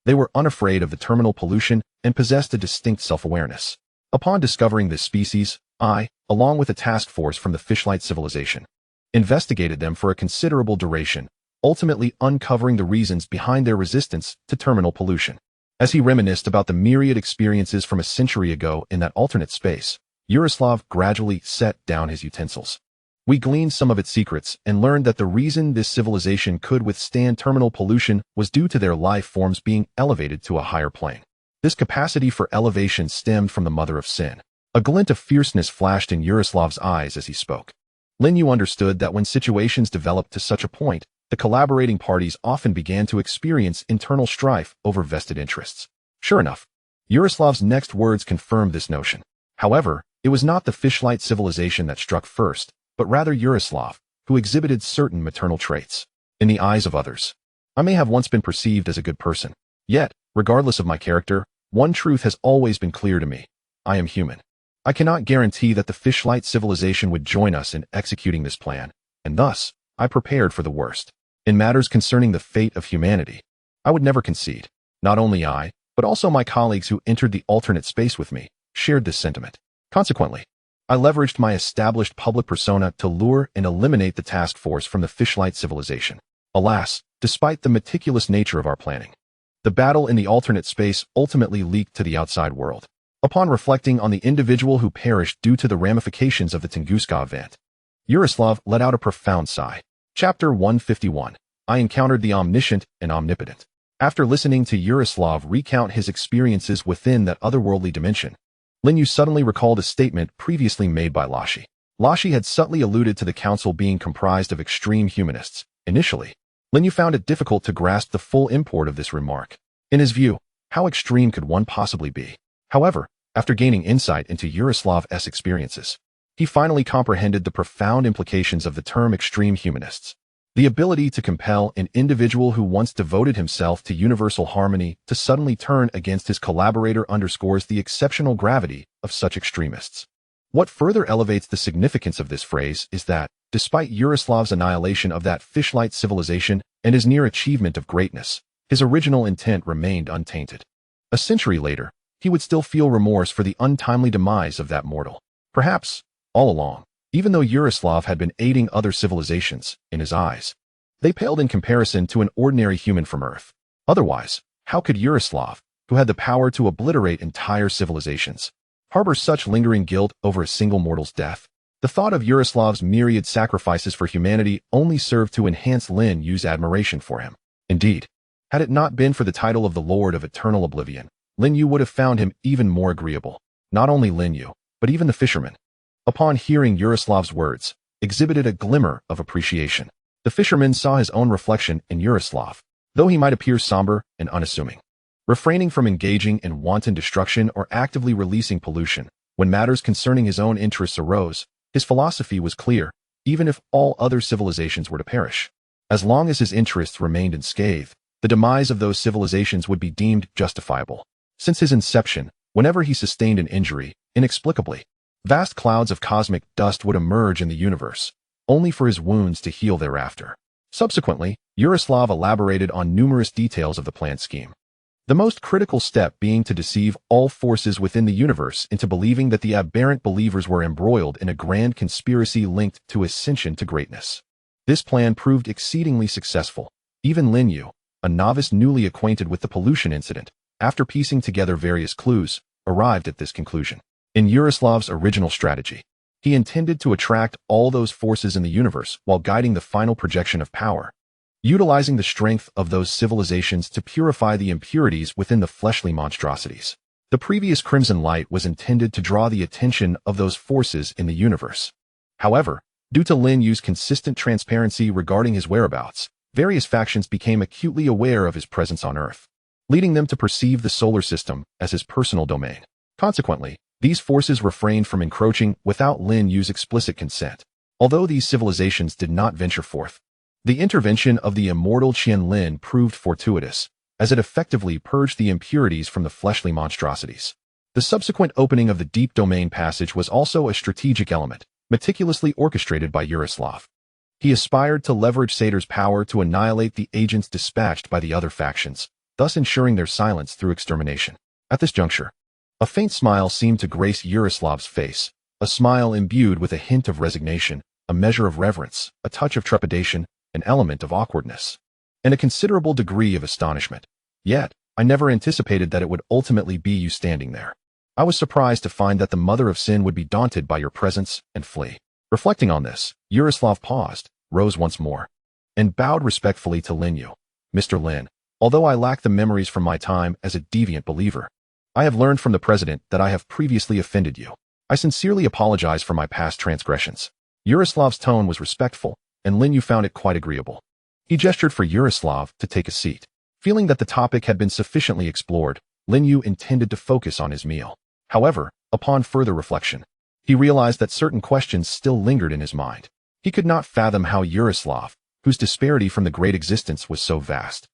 They were unafraid of the terminal pollution and possessed a distinct self-awareness. Upon discovering this species, I, along with a task force from the Fishlight civilization, investigated them for a considerable duration, ultimately uncovering the reasons behind their resistance to terminal pollution. As he reminisced about the myriad experiences from a century ago in that alternate space, Yaroslav gradually set down his utensils. We gleaned some of its secrets and learned that the reason this civilization could withstand terminal pollution was due to their life forms being elevated to a higher plane. This capacity for elevation stemmed from the mother of sin. A glint of fierceness flashed in Yaroslav's eyes as he spoke. Lin You understood that when situations developed to such a point, the collaborating parties often began to experience internal strife over vested interests. Sure enough, Yaroslav's next words confirmed this notion. However, it was not the Fishlight civilization that struck first, but rather Yaroslav, who exhibited certain maternal traits. In the eyes of others, I may have once been perceived as a good person. Yet, regardless of my character, one truth has always been clear to me. I am human. I cannot guarantee that the Fishlight civilization would join us in executing this plan, and thus, I prepared for the worst. In matters concerning the fate of humanity, I would never concede. Not only I, but also my colleagues who entered the alternate space with me, shared this sentiment. Consequently, I leveraged my established public persona to lure and eliminate the task force from the Fishlight civilization. Alas, despite the meticulous nature of our planning, the battle in the alternate space ultimately leaked to the outside world. Upon reflecting on the individual who perished due to the ramifications of the Tunguska event, Yaroslav let out a profound sigh. Chapter 151. I encountered the omniscient and omnipotent. After listening to Yaroslav recount his experiences within that otherworldly dimension, Lin You suddenly recalled a statement previously made by Shi. Shi had subtly alluded to the council being comprised of extreme humanists. Initially, Lin You found it difficult to grasp the full import of this remark. In his view, how extreme could one possibly be? However, after gaining insight into Yaroslav's experiences, he finally comprehended the profound implications of the term extreme humanists. The ability to compel an individual who once devoted himself to universal harmony to suddenly turn against his collaborator underscores the exceptional gravity of such extremists. What further elevates the significance of this phrase is that, despite Yaroslav's annihilation of that Fishlight civilization and his near achievement of greatness, his original intent remained untainted. A century later, he would still feel remorse for the untimely demise of that mortal. Perhaps, all along, even though Yaroslav had been aiding other civilizations, in his eyes, they paled in comparison to an ordinary human from Earth. Otherwise, how could Yaroslav, who had the power to obliterate entire civilizations, harbor such lingering guilt over a single mortal's death? The thought of Yaroslav's myriad sacrifices for humanity only served to enhance Lin Yu's admiration for him. Indeed, had it not been for the title of the Lord of Eternal Oblivion, Lin Yu would have found him even more agreeable. Not only Lin Yu, but even the fisherman, upon hearing Yaroslav's words, exhibited a glimmer of appreciation. The fisherman saw his own reflection in Yaroslav, though he might appear somber and unassuming. Refraining from engaging in wanton destruction or actively releasing pollution, when matters concerning his own interests arose, his philosophy was clear, even if all other civilizations were to perish. As long as his interests remained unscathed, the demise of those civilizations would be deemed justifiable. Since his inception, whenever he sustained an injury, inexplicably, vast clouds of cosmic dust would emerge in the universe, only for his wounds to heal thereafter. Subsequently, Yaroslav elaborated on numerous details of the planned scheme. The most critical step being to deceive all forces within the universe into believing that the aberrant believers were embroiled in a grand conspiracy linked to ascension to greatness. This plan proved exceedingly successful. Even Lin You, a novice newly acquainted with the pollution incident, after piecing together various clues, arrived at this conclusion. In Yaroslav's original strategy, he intended to attract all those forces in the universe while guiding the final projection of power, utilizing the strength of those civilizations to purify the impurities within the fleshly monstrosities. The previous crimson light was intended to draw the attention of those forces in the universe. However, due to Lin Yu's consistent transparency regarding his whereabouts, various factions became acutely aware of his presence on Earth, leading them to perceive the solar system as his personal domain. Consequently, these forces refrained from encroaching without Lin Yu's explicit consent. Although these civilizations did not venture forth, the intervention of the immortal Qian Lin proved fortuitous, as it effectively purged the impurities from the fleshly monstrosities. The subsequent opening of the deep domain passage was also a strategic element, meticulously orchestrated by Yaroslav. He aspired to leverage Satyr's power to annihilate the agents dispatched by the other factions, thus ensuring their silence through extermination. At this juncture, a faint smile seemed to grace Yaroslav's face, a smile imbued with a hint of resignation, a measure of reverence, a touch of trepidation, an element of awkwardness, and a considerable degree of astonishment. Yet, I never anticipated that it would ultimately be you standing there. I was surprised to find that the mother of sin would be daunted by your presence and flee. Reflecting on this, Yaroslav paused, rose once more, and bowed respectfully to Lin You. Mr. Lin, although I lack the memories from my time as a deviant believer, I have learned from the President that I have previously offended you. I sincerely apologize for my past transgressions. Yaroslav's tone was respectful, and Lin You found it quite agreeable. He gestured for Yaroslav to take a seat. Feeling that the topic had been sufficiently explored, Lin You intended to focus on his meal. However, upon further reflection, he realized that certain questions still lingered in his mind. He could not fathom how Yaroslav, whose disparity from the great existence was so vast,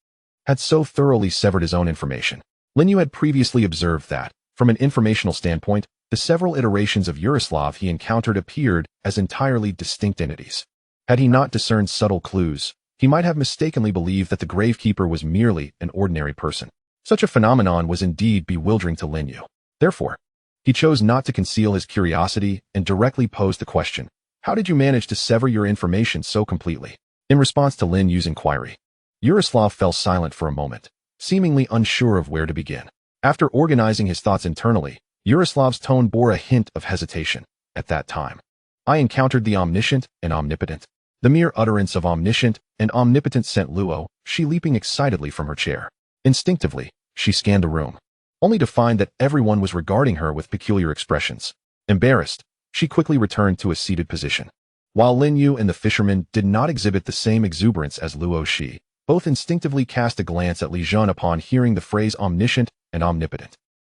had so thoroughly severed his own information. Lin You had previously observed that, from an informational standpoint, the several iterations of Yaroslav he encountered appeared as entirely distinct entities. Had he not discerned subtle clues, he might have mistakenly believed that the Gravekeeper was merely an ordinary person. Such a phenomenon was indeed bewildering to Lin You. Therefore, he chose not to conceal his curiosity and directly posed the question, "How did you manage to sever your information so completely?" In response to Lin Yu's inquiry, Yaroslav fell silent for a moment, seemingly unsure of where to begin. After organizing his thoughts internally, Yaroslav's tone bore a hint of hesitation. At that time, I encountered the omniscient and omnipotent. The mere utterance of omniscient and omnipotent sent Luo, she leaping excitedly from her chair. Instinctively, she scanned the room, only to find that everyone was regarding her with peculiar expressions. Embarrassed, she quickly returned to a seated position. While Lin You and the fisherman did not exhibit the same exuberance as Luo Shi, both instinctively cast a glance at Li Jun upon hearing the phrase omniscient and omnipotent.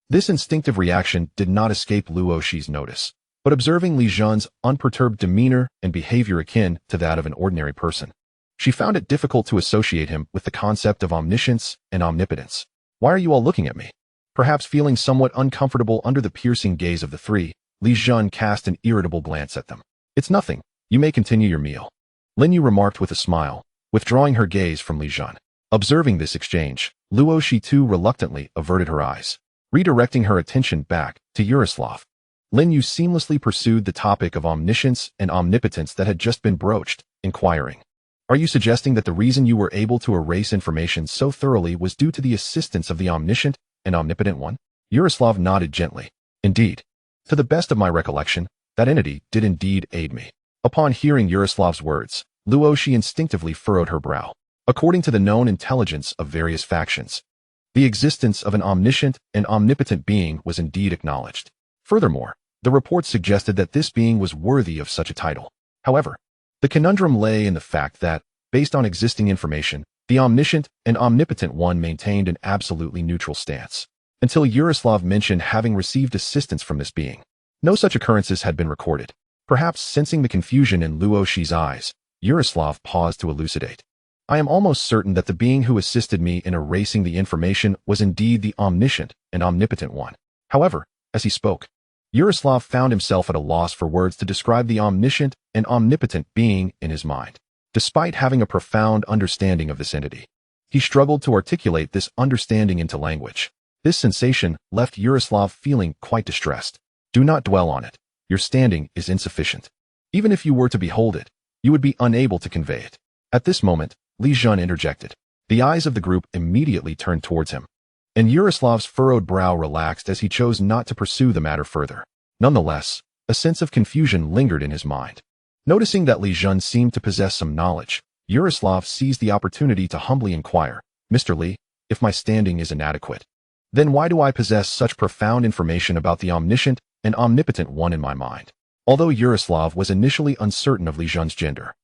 This instinctive reaction did not escape Luo Shi's notice, but observing Li Jun's unperturbed demeanor and behavior akin to that of an ordinary person, she found it difficult to associate him with the concept of omniscience and omnipotence. "Why are you all looking at me?" Perhaps feeling somewhat uncomfortable under the piercing gaze of the three, Li Jun cast an irritable glance at them. "It's nothing. You may continue your meal," Lin Yu remarked with a smile, withdrawing her gaze from Li Jun. Observing this exchange, Luo Shi too reluctantly averted her eyes, redirecting her attention back to Yaroslav. Lin Yu seamlessly pursued the topic of omniscience and omnipotence that had just been broached, inquiring, "Are you suggesting that the reason you were able to erase information so thoroughly was due to the assistance of the omniscient and omnipotent one?" Yaroslav nodded gently. "Indeed. To the best of my recollection, that entity did indeed aid me." Upon hearing Yaroslav's words, Luo Shi instinctively furrowed her brow. According to the known intelligence of various factions, the existence of an omniscient and omnipotent being was indeed acknowledged. Furthermore, the reports suggested that this being was worthy of such a title. However, the conundrum lay in the fact that, based on existing information, the omniscient and omnipotent one maintained an absolutely neutral stance, until Yaroslav mentioned having received assistance from this being. No such occurrences had been recorded. Perhaps sensing the confusion in Luo Shi's eyes, Yaroslav paused to elucidate. "I am almost certain that the being who assisted me in erasing the information was indeed the omniscient and omnipotent one." However, as he spoke, Yaroslav found himself at a loss for words to describe the omniscient and omnipotent being in his mind. despite having a profound understanding of this entity. He struggled to articulate this understanding into language. This sensation left Yaroslav feeling quite distressed. Do not dwell on it. Your standing is insufficient. Even if you were to behold it, you would be unable to convey it. At this moment, Li Jun interjected. The eyes of the group immediately turned towards him, and Yaroslav's furrowed brow relaxed as he chose not to pursue the matter further. Nonetheless, a sense of confusion lingered in his mind. Noticing that Li Jun seemed to possess some knowledge, Yaroslav seized the opportunity to humbly inquire, Mr. Li, if my standing is inadequate, then why do I possess such profound information about the omniscient and omnipotent one in my mind? Although Yaroslav was initially uncertain of Li Jun's gender,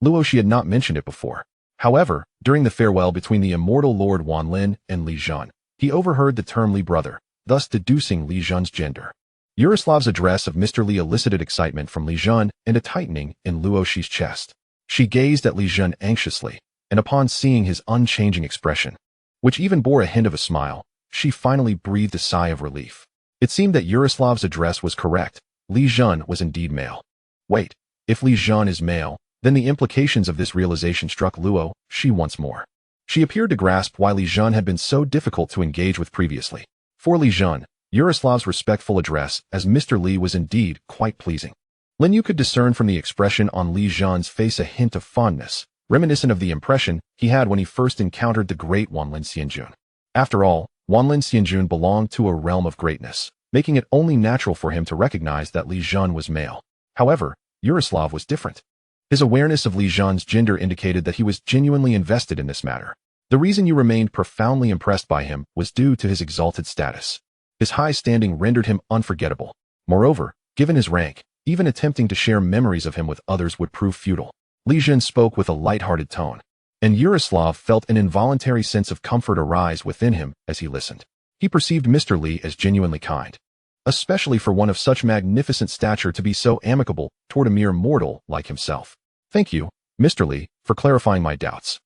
Luoshi had not mentioned it before. However, during the farewell between the immortal Lord Wanlin and Li Jun, he overheard the term Li brother, thus deducing Li Jun's gender. Yaroslav's address of Mr. Li elicited excitement from Li Jun and a tightening in Luoshi's chest. She gazed at Li Jun anxiously, and upon seeing his unchanging expression, which even bore a hint of a smile, she finally breathed a sigh of relief. It seemed that Yaroslav's address was correct. Li Jun was indeed male. Wait, if Li Jun is male, then the implications of this realization struck Luoshi once more. She appeared to grasp why Li Jun had been so difficult to engage with previously. For Li Jun, Yaroslav's respectful address as Mr. Li was indeed quite pleasing. Lin You could discern from the expression on Li Jun's face a hint of fondness, reminiscent of the impression he had when he first encountered the great Wanlin Xianjun. After all, Wanlin Xianjun belonged to a realm of greatness, making it only natural for him to recognize that Li Jun was male. However, Yaroslav was different. His awareness of Li Jun's gender indicated that he was genuinely invested in this matter. The reason you remained profoundly impressed by him was due to his exalted status. His high standing rendered him unforgettable. Moreover, given his rank, even attempting to share memories of him with others would prove futile. Li Jun spoke with a light-hearted tone, and Yaroslav felt an involuntary sense of comfort arise within him as he listened. He perceived Mr. Li as genuinely kind, especially for one of such magnificent stature to be so amicable toward a mere mortal like himself. Thank you, Mr. Li, for clarifying my doubts.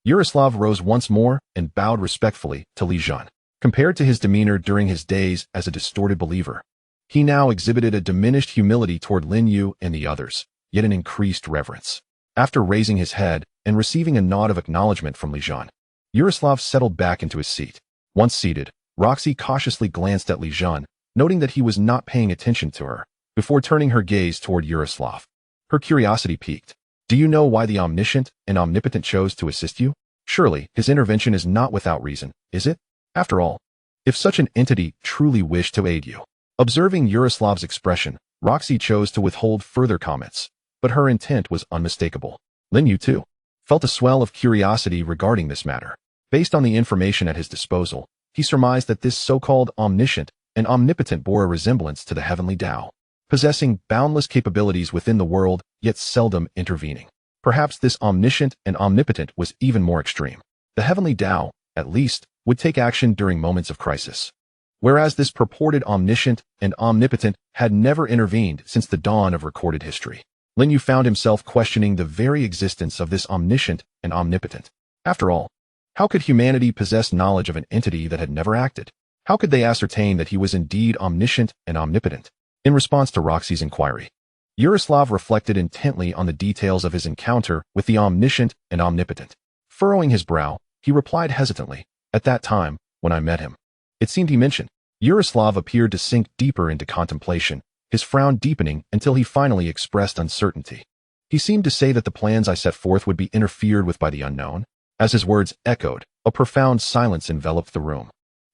Yaroslav rose once more and bowed respectfully to Li Jun. Compared to his demeanor during his days as a distorted believer, he now exhibited a diminished humility toward Lin You and the others, yet an increased reverence. After raising his head and receiving a nod of acknowledgement from Li Jun, Yaroslav settled back into his seat. Once seated, Roxy cautiously glanced at Li Jun, noting that he was not paying attention to her, before turning her gaze toward Yaroslav. Her curiosity piqued. Do you know why the omniscient and omnipotent chose to assist you? Surely, his intervention is not without reason, is it? After all, if such an entity truly wished to aid you. Observing Yaroslav's expression, Roxy chose to withhold further comments, but her intent was unmistakable. Lin You, too, felt a swell of curiosity regarding this matter. Based on the information at his disposal, he surmised that this so-called omniscient and omnipotent bore a resemblance to the heavenly Tao, possessing boundless capabilities within the world, yet seldom intervening. Perhaps this omniscient and omnipotent was even more extreme. The heavenly Tao, at least, would take action during moments of crisis, whereas this purported omniscient and omnipotent had never intervened since the dawn of recorded history. Lin You found himself questioning the very existence of this omniscient and omnipotent. After all, how could humanity possess knowledge of an entity that had never acted? How could they ascertain that he was indeed omniscient and omnipotent? In response to Roxy's inquiry, Yaroslav reflected intently on the details of his encounter with the omniscient and omnipotent. Furrowing his brow, he replied hesitantly, at that time, when I met him. It seemed he mentioned. Yaroslav appeared to sink deeper into contemplation, his frown deepening until he finally expressed uncertainty. He seemed to say that the plans I set forth would be interfered with by the unknown. As his words echoed, a profound silence enveloped the room,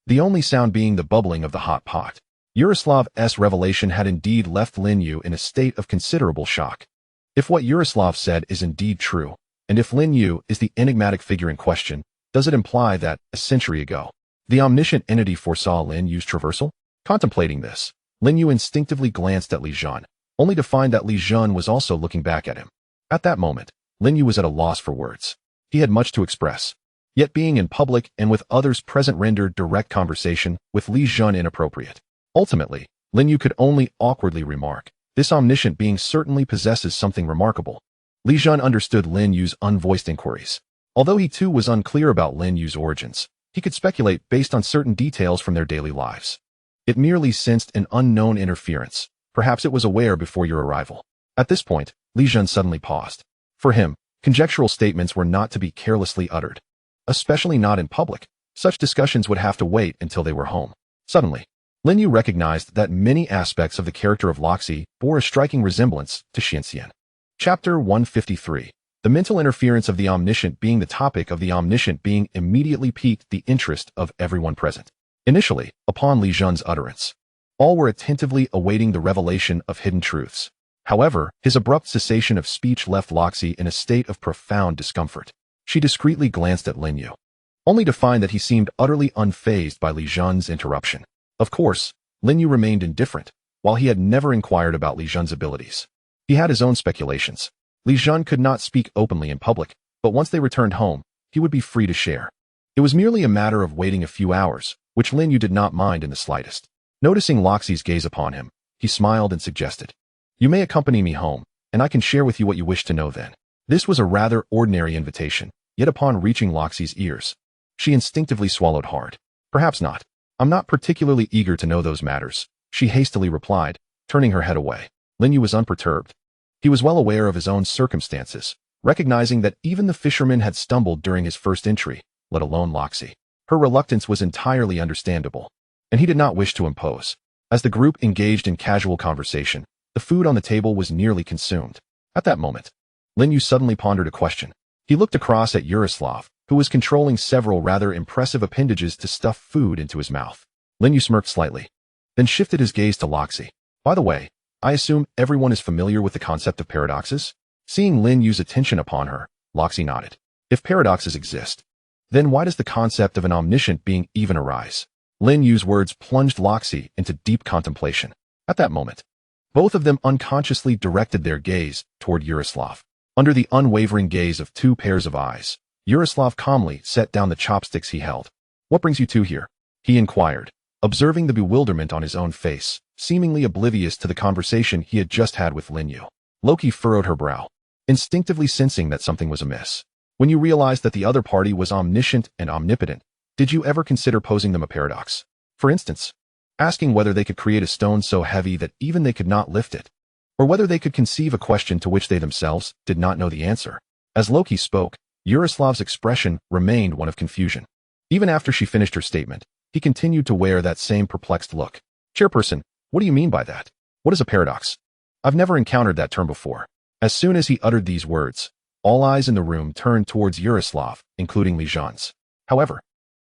the only sound being the bubbling of the hot pot. Yaroslav's revelation had indeed left Lin You in a state of considerable shock. If what Yaroslav said is indeed true, and if Lin You is the enigmatic figure in question, does it imply that, a century ago, the omniscient entity foresaw Lin Yu's traversal? Contemplating this, Lin You instinctively glanced at Li Jun, only to find that Li Jun was also looking back at him. At that moment, Lin You was at a loss for words. He had much to express, yet being in public and with others present rendered direct conversation with Li Jun inappropriate. Ultimately, Lin You could only awkwardly remark, this omniscient being certainly possesses something remarkable. Li Jun understood Lin Yu's unvoiced inquiries. Although he too was unclear about Lin Yu's origins, he could speculate based on certain details from their daily lives. It merely sensed an unknown interference. Perhaps it was aware before your arrival. At this point, Li Jun suddenly paused. For him, Conjectural statements were not to be carelessly uttered, especially not in public. Such discussions would have to wait until they were home. Suddenly, Lin You recognized that many aspects of the character of Loxi bore a striking resemblance to Xianxian. Chapter 153. The mental interference of the omniscient being the topic of the omniscient being immediately piqued the interest of everyone present. Initially, upon Li Zhen's utterance, all were attentively awaiting the revelation of hidden truths. However, his abrupt cessation of speech left Loxi in a state of profound discomfort. She discreetly glanced at Lin You, only to find that he seemed utterly unfazed by Li Zhen's interruption. Of course, Lin You remained indifferent, while he had never inquired about Li Zhen's abilities. He had his own speculations. Li Zhen could not speak openly in public, but once they returned home, he would be free to share. It was merely a matter of waiting a few hours, which Lin You did not mind in the slightest. Noticing Loxi's gaze upon him, he smiled and suggested, "You may accompany me home, and I can share with you what you wish to know then." This was a rather ordinary invitation, yet upon reaching Loxi's ears, she instinctively swallowed hard. "Perhaps not. I'm not particularly eager to know those matters," she hastily replied, turning her head away. Lin Yu was unperturbed. He was well aware of his own circumstances, recognizing that even the fisherman had stumbled during his first entry, let alone Loxi. Her reluctance was entirely understandable, and he did not wish to impose. As the group engaged in casual conversation, the food on the table was nearly consumed. At that moment, Lin Yu suddenly pondered a question. He looked across at Yaroslav, who was controlling several rather impressive appendages to stuff food into his mouth. Lin Yu smirked slightly, then shifted his gaze to Loxi. "By the way, I assume everyone is familiar with the concept of paradoxes?" Seeing Lin Yu's attention upon her, Loxi nodded. "If paradoxes exist, then why does the concept of an omniscient being even arise?" Lin Yu's words plunged Loxi into deep contemplation. At that moment, both of them unconsciously directed their gaze toward Yaroslav. Under the unwavering gaze of two pairs of eyes, Yaroslav calmly set down the chopsticks he held. "What brings you two here?" he inquired, observing the bewilderment on his own face, seemingly oblivious to the conversation he had just had with Lin Yu. Loki furrowed her brow, instinctively sensing that something was amiss. "When you realized that the other party was omniscient and omnipotent, did you ever consider posing them a paradox? For instance, asking whether they could create a stone so heavy that even they could not lift it, or whether they could conceive a question to which they themselves did not know the answer?" As Loki spoke, Yaroslav's expression remained one of confusion. Even after she finished her statement, he continued to wear that same perplexed look. "Chairperson, what do you mean by that? What is a paradox? I've never encountered that term before." As soon as he uttered these words, all eyes in the room turned towards Yaroslav, including Li Zhen's. However,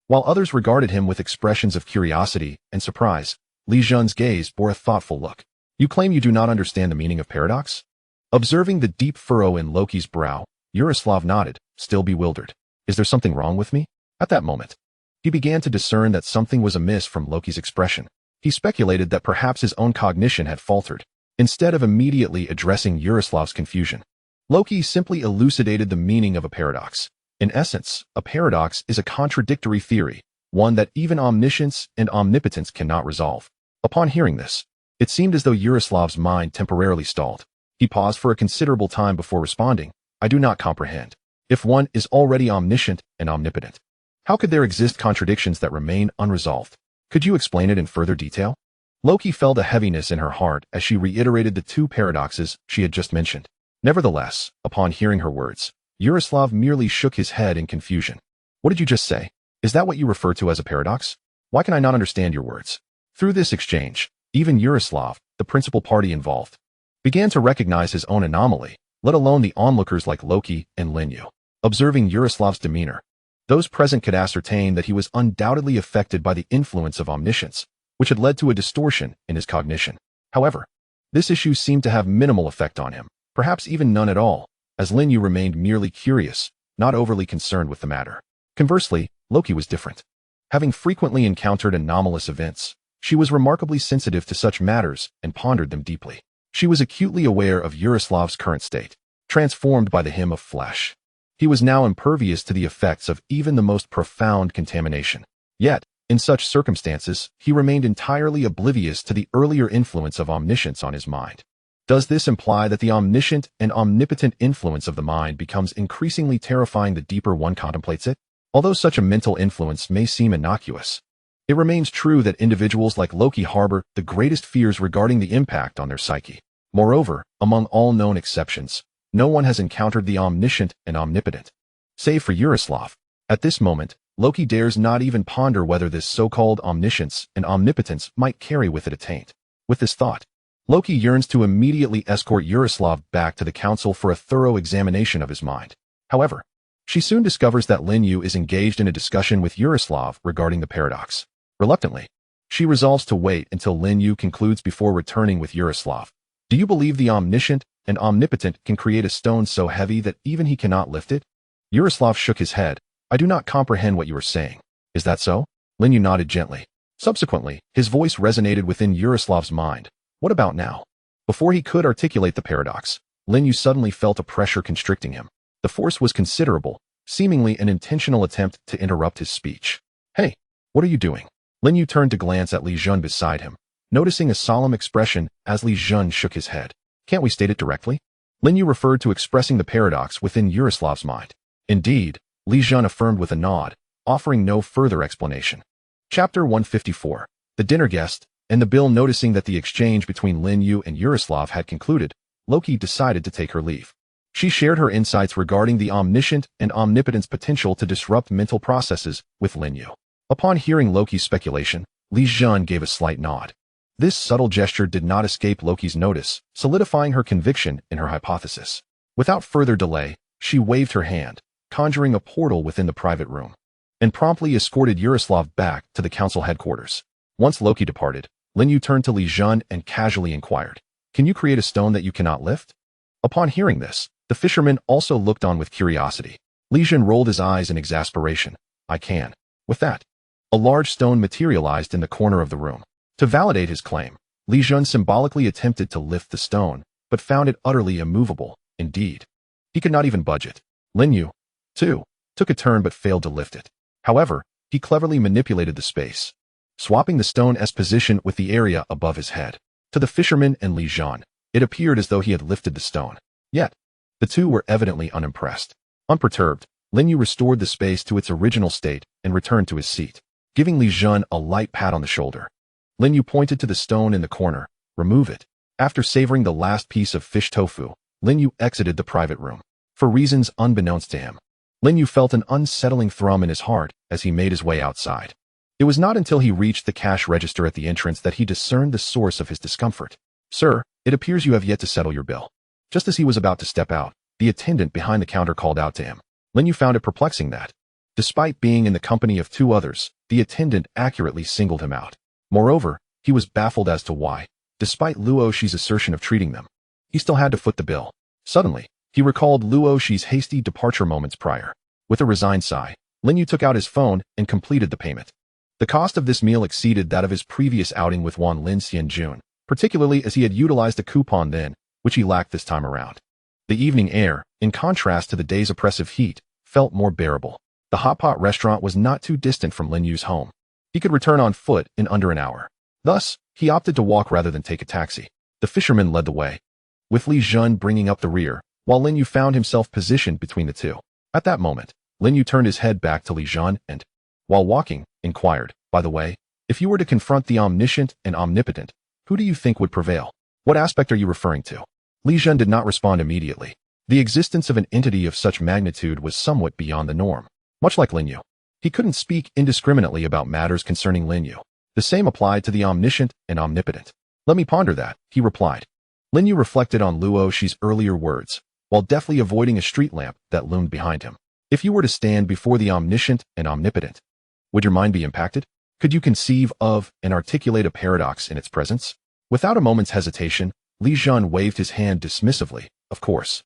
while others regarded him with expressions of curiosity and surprise, Li Zhen's gaze bore a thoughtful look. "You claim you do not understand the meaning of paradox?" Observing the deep furrow in Loki's brow, Yaroslav nodded, still bewildered. "Is there something wrong with me?" At that moment, he began to discern that something was amiss from Loki's expression. He speculated that perhaps his own cognition had faltered. Instead of immediately addressing Yaroslav's confusion, Loki simply elucidated the meaning of a paradox. In essence, a paradox is a contradictory theory, one that even omniscience and omnipotence cannot resolve. Upon hearing this, it seemed as though Yaroslav's mind temporarily stalled. He paused for a considerable time before responding, "I do not comprehend. If one is already omniscient and omnipotent, how could there exist contradictions that remain unresolved? Could you explain it in further detail?" Loki felt a heaviness in her heart as she reiterated the two paradoxes she had just mentioned. Nevertheless, upon hearing her words, Yaroslav merely shook his head in confusion. "What did you just say? Is that what you refer to as a paradox? Why can I not understand your words?" Through this exchange, even Yaroslav, the principal party involved, began to recognize his own anomaly, let alone the onlookers like Loki and Lin Yu. Observing Yaroslav's demeanor, those present could ascertain that he was undoubtedly affected by the influence of omniscience, which had led to a distortion in his cognition. However, this issue seemed to have minimal effect on him, perhaps even none at all, as Lin Yu remained merely curious, not overly concerned with the matter. Conversely, Loki was different. Having frequently encountered anomalous events, she was remarkably sensitive to such matters and pondered them deeply. She was acutely aware of Yaroslav's current state, transformed by the hymn of flesh. He was now impervious to the effects of even the most profound contamination. Yet, in such circumstances, he remained entirely oblivious to the earlier influence of omniscience on his mind. Does this imply that the omniscient and omnipotent influence of the mind becomes increasingly terrifying the deeper one contemplates it? Although such a mental influence may seem innocuous, it remains true that individuals like Loki harbor the greatest fears regarding the impact on their psyche. Moreover, among all known exceptions, no one has encountered the omniscient and omnipotent, save for Yaroslav. At this moment, Loki dares not even ponder whether this so-called omniscience and omnipotence might carry with it a taint. With this thought, Loki yearns to immediately escort Yaroslav back to the council for a thorough examination of his mind. However, she soon discovers that Lin You is engaged in a discussion with Yaroslav regarding the paradox. Reluctantly, she resolves to wait until Lin You concludes before returning with Yaroslav. Do you believe the omniscient and omnipotent can create a stone so heavy that even he cannot lift it? Yaroslav shook his head. I do not comprehend what you are saying. Is that so? Lin You nodded gently. Subsequently, his voice resonated within Yaroslav's mind. What about now? Before he could articulate the paradox, Lin You suddenly felt a pressure constricting him. The force was considerable, seemingly an intentional attempt to interrupt his speech. Hey, what are you doing? Lin You turned to glance at Li Jun beside him, noticing a solemn expression as Li Jun shook his head. Can't we state it directly? Lin You referred to expressing the paradox within Yaroslav's mind. Indeed, Li Jun affirmed with a nod, offering no further explanation. Chapter 154. The dinner guest, and the bill. Noticing that the exchange between Lin You and Yaroslav had concluded, Loki decided to take her leave. She shared her insights regarding the omniscient and omnipotent's potential to disrupt mental processes with Lin You. Upon hearing Loki's speculation, Li Jun gave a slight nod. This subtle gesture did not escape Loki's notice, solidifying her conviction in her hypothesis. Without further delay, she waved her hand, conjuring a portal within the private room, and promptly escorted Yaroslav back to the council headquarters. Once Loki departed, Lin You turned to Li Jun and casually inquired, "Can you create a stone that you cannot lift?" Upon hearing this, the fisherman also looked on with curiosity. Li Jun rolled his eyes in exasperation. "I can." With that, a large stone materialized in the corner of the room. To validate his claim, Li Jun symbolically attempted to lift the stone, but found it utterly immovable. Indeed, he could not even budge it. Lin You, too, took a turn but failed to lift it. However, he cleverly manipulated the space, swapping the stone's position with the area above his head. To the fisherman and Li Jun, it appeared as though he had lifted the stone. Yet, the two were evidently unimpressed. Unperturbed, Lin You restored the space to its original state and returned to his seat, giving Li Jun a light pat on the shoulder. Lin You pointed to the stone in the corner. "Remove it." After savoring the last piece of fish tofu, Lin You exited the private room. For reasons unbeknownst to him, Lin You felt an unsettling thrum in his heart as he made his way outside. It was not until he reached the cash register at the entrance that he discerned the source of his discomfort. "Sir, it appears you have yet to settle your bill." Just as he was about to step out, the attendant behind the counter called out to him. Lin You found it perplexing that, despite being in the company of two others, the attendant accurately singled him out. Moreover, he was baffled as to why, despite Luo Shi's assertion of treating them, he still had to foot the bill. Suddenly, he recalled Luo Shi's hasty departure moments prior. With a resigned sigh, Lin You took out his phone and completed the payment. The cost of this meal exceeded that of his previous outing with Wan Lin Xianjun, particularly as he had utilized a coupon then, which he lacked this time around. The evening air, in contrast to the day's oppressive heat, felt more bearable. The hot pot restaurant was not too distant from Lin Yu's home. He could return on foot in under an hour. Thus, he opted to walk rather than take a taxi. The fisherman led the way, with Li Jun bringing up the rear, while Lin Yu found himself positioned between the two. At that moment, Lin Yu turned his head back to Li Jun and, while walking, inquired, "By the way, if you were to confront the omniscient and omnipotent, who do you think would prevail? What aspect are you referring to?" Li Jun did not respond immediately. The existence of an entity of such magnitude was somewhat beyond the norm. Much like Lin Yu, he couldn't speak indiscriminately about matters concerning Lin Yu. The same applied to the omniscient and omnipotent. "Let me ponder that," he replied. Lin Yu reflected on Luo Shi's earlier words, while deftly avoiding a street lamp that loomed behind him. "If you were to stand before the omniscient and omnipotent, would your mind be impacted? Could you conceive of and articulate a paradox in its presence?" Without a moment's hesitation, Li Jun waved his hand dismissively. "Of course.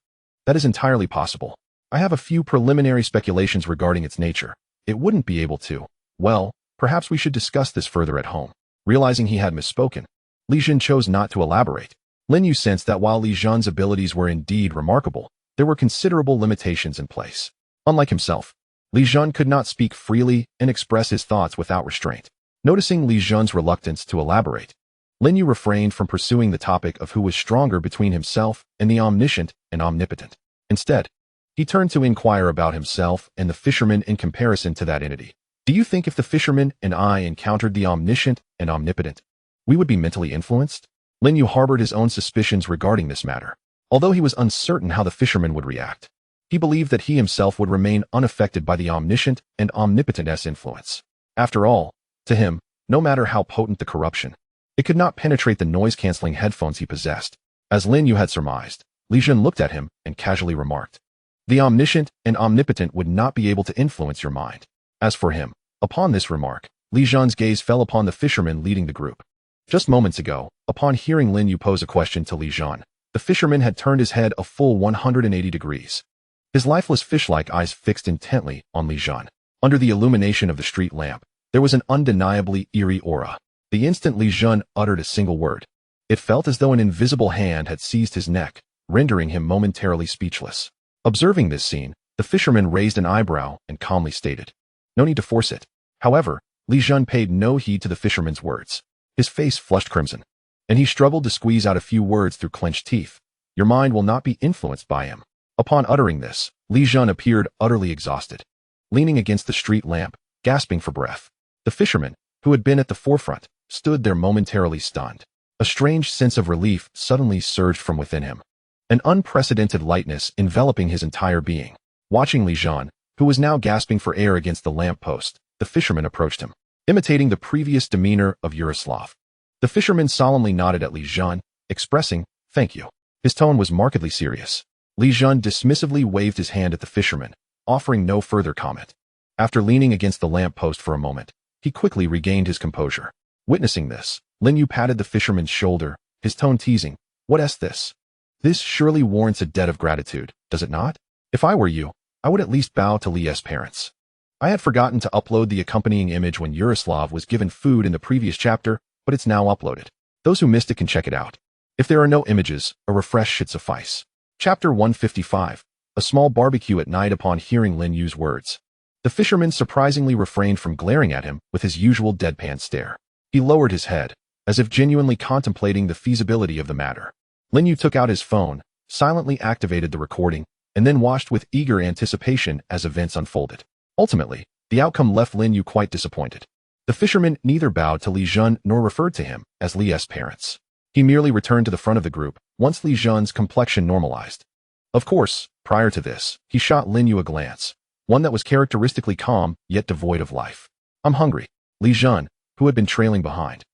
That is entirely possible. I have a few preliminary speculations regarding its nature. It wouldn't be able to. Well, perhaps we should discuss this further at home." Realizing he had misspoken, Li Jun chose not to elaborate. Lin Yu sensed that while Li Jun's abilities were indeed remarkable, there were considerable limitations in place. Unlike himself, Li Jun could not speak freely and express his thoughts without restraint. Noticing Li Jun's reluctance to elaborate, Lin Yu refrained from pursuing the topic of who was stronger between himself and the omniscient and omnipotent. Instead, he turned to inquire about himself and the fisherman in comparison to that entity. "Do you think if the fisherman and I encountered the omniscient and omnipotent, we would be mentally influenced?" Lin Yu harbored his own suspicions regarding this matter. Although he was uncertain how the fisherman would react, he believed that he himself would remain unaffected by the omniscient and omnipotent's influence. After all, to him, no matter how potent the corruption, it could not penetrate the noise-canceling headphones he possessed. As Lin You had surmised, Li Jun looked at him and casually remarked, "The omniscient and omnipotent would not be able to influence your mind." As for him, upon this remark, Li Jun's gaze fell upon the fisherman leading the group. Just moments ago, upon hearing Lin You pose a question to Li Jun, the fisherman had turned his head a full 180 degrees. His lifeless fish-like eyes fixed intently on Li Jun. Under the illumination of the street lamp, there was an undeniably eerie aura. The instant Li Jun uttered a single word, it felt as though an invisible hand had seized his neck, rendering him momentarily speechless. Observing this scene, the fisherman raised an eyebrow and calmly stated, "No need to force it." However, Li Jun paid no heed to the fisherman's words. His face flushed crimson, and he struggled to squeeze out a few words through clenched teeth. "Your mind will not be influenced by him." Upon uttering this, Li Jun appeared utterly exhausted, leaning against the street lamp, gasping for breath. The fisherman, who had been at the forefront, stood there momentarily stunned. A strange sense of relief suddenly surged from within him, an unprecedented lightness enveloping his entire being. Watching Li Jun, who was now gasping for air against the lamp post, the fisherman approached him, imitating the previous demeanor of Yaroslav. The fisherman solemnly nodded at Li Jun, expressing, "Thank you." His tone was markedly serious. Li Jun dismissively waved his hand at the fisherman, offering no further comment. After leaning against the lamp post for a moment, he quickly regained his composure. Witnessing this, Lin You patted the fisherman's shoulder, his tone teasing, "What's this? This surely warrants a debt of gratitude, does it not? If I were you, I would at least bow to Li's parents." I had forgotten to upload the accompanying image when Yaroslav was given food in the previous chapter, but it's now uploaded. Those who missed it can check it out. If there are no images, a refresh should suffice. Chapter 155, A Small Barbecue at Night. Upon hearing Lin Yu's words, the fisherman surprisingly refrained from glaring at him with his usual deadpan stare. He lowered his head, as if genuinely contemplating the feasibility of the matter. Lin You took out his phone, silently activated the recording, and then watched with eager anticipation as events unfolded. Ultimately, the outcome left Lin You quite disappointed. The fisherman neither bowed to Li Jun nor referred to him as Li's parents. He merely returned to the front of the group once Li Jun's complexion normalized. Of course, prior to this, he shot Lin You a glance, one that was characteristically calm yet devoid of life. "I'm hungry." Li Jun, who had been trailing behind,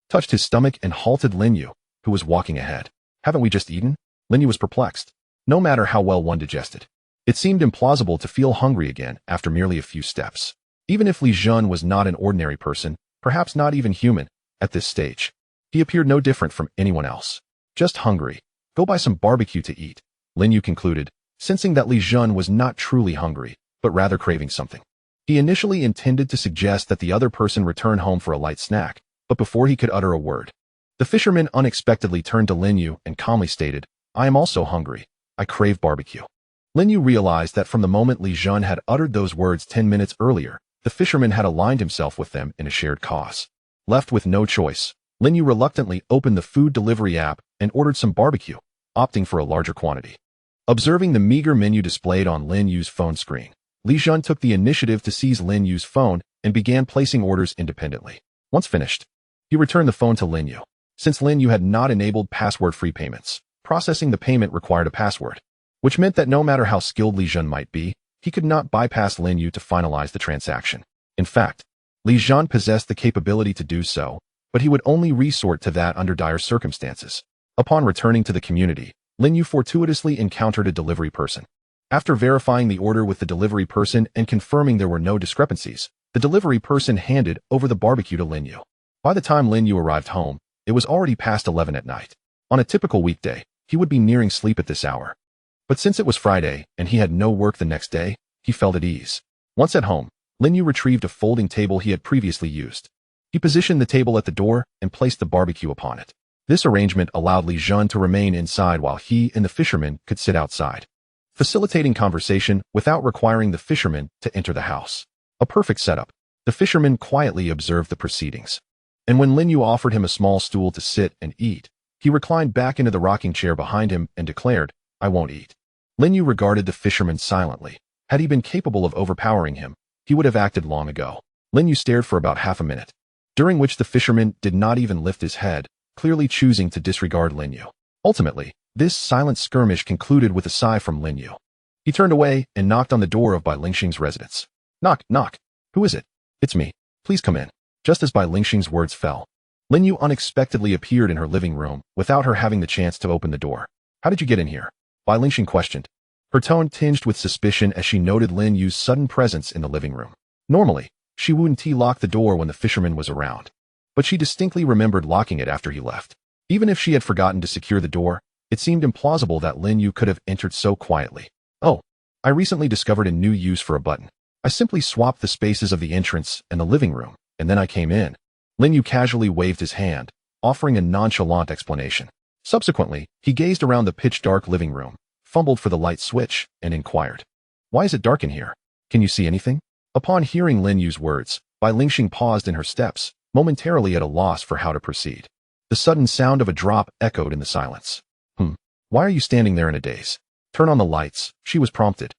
touched his stomach and halted Lin You, who was walking ahead. "Haven't we just eaten?" Lin You was perplexed. No matter how well one digested, it seemed implausible to feel hungry again after merely a few steps. Even if Li Jun was not an ordinary person, perhaps not even human, at this stage, he appeared no different from anyone else. "Just hungry. Go buy some barbecue to eat," Lin You concluded, sensing that Li Jun was not truly hungry, but rather craving something. He initially intended to suggest that the other person return home for a light snack, but before he could utter a word, the fisherman unexpectedly turned to Lin You and calmly stated, "I am also hungry. I crave barbecue." Lin You realized that from the moment Li Jun had uttered those words 10 minutes earlier, the fisherman had aligned himself with them in a shared cause. Left with no choice, Lin You reluctantly opened the food delivery app and ordered some barbecue, opting for a larger quantity. Observing the meager menu displayed on Lin Yu's phone screen, Li Jun took the initiative to seize Lin Yu's phone and began placing orders independently. Once finished, he returned the phone to Lin Yu. Since Lin Yu had not enabled password-free payments, processing the payment required a password, which meant that no matter how skilled Li Jun might be, he could not bypass Lin Yu to finalize the transaction. In fact, Li Jun possessed the capability to do so, but he would only resort to that under dire circumstances. Upon returning to the community, Lin Yu fortuitously encountered a delivery person. After verifying the order with the delivery person and confirming there were no discrepancies, the delivery person handed over the barbecue to Lin Yu. By the time Lin Yu arrived home, it was already past 11 at night. On a typical weekday, he would be nearing sleep at this hour. But since it was Friday and he had no work the next day, he felt at ease. Once at home, Lin Yu retrieved a folding table he had previously used. He positioned the table at the door and placed the barbecue upon it. This arrangement allowed Li Jun to remain inside while he and the fisherman could sit outside, facilitating conversation without requiring the fisherman to enter the house. A perfect setup. The fisherman quietly observed the proceedings, and when Lin Yu offered him a small stool to sit and eat, he reclined back into the rocking chair behind him and declared, "I won't eat." Lin Yu regarded the fisherman silently. Had he been capable of overpowering him, he would have acted long ago. Lin Yu stared for about half a minute, during which the fisherman did not even lift his head, clearly choosing to disregard Lin Yu. Ultimately, this silent skirmish concluded with a sigh from Lin You. He turned away and knocked on the door of Bai Lingxing's residence. Knock, knock. Who is it? It's me. Please come in. Just as Bai Lingxing's words fell, Lin You unexpectedly appeared in her living room without her having the chance to open the door. How did you get in here? Bai Lingxing questioned, her tone tinged with suspicion as she noted Lin Yu's sudden presence in the living room. Normally, she wouldn't lock the door when the fisherman was around, but she distinctly remembered locking it after he left. Even if she had forgotten to secure the door, it seemed implausible that Lin You could have entered so quietly. Oh, I recently discovered a new use for a button. I simply swapped the spaces of the entrance and the living room, and then I came in. Lin You casually waved his hand, offering a nonchalant explanation. Subsequently, he gazed around the pitch-dark living room, fumbled for the light switch, and inquired, "Why is it dark in here? Can you see anything?" Upon hearing Lin Yu's words, Bai Lingxing paused in her steps, momentarily at a loss for how to proceed. The sudden sound of a drop echoed in the silence. Why are you standing there in a daze? Turn on the lights, she was prompted.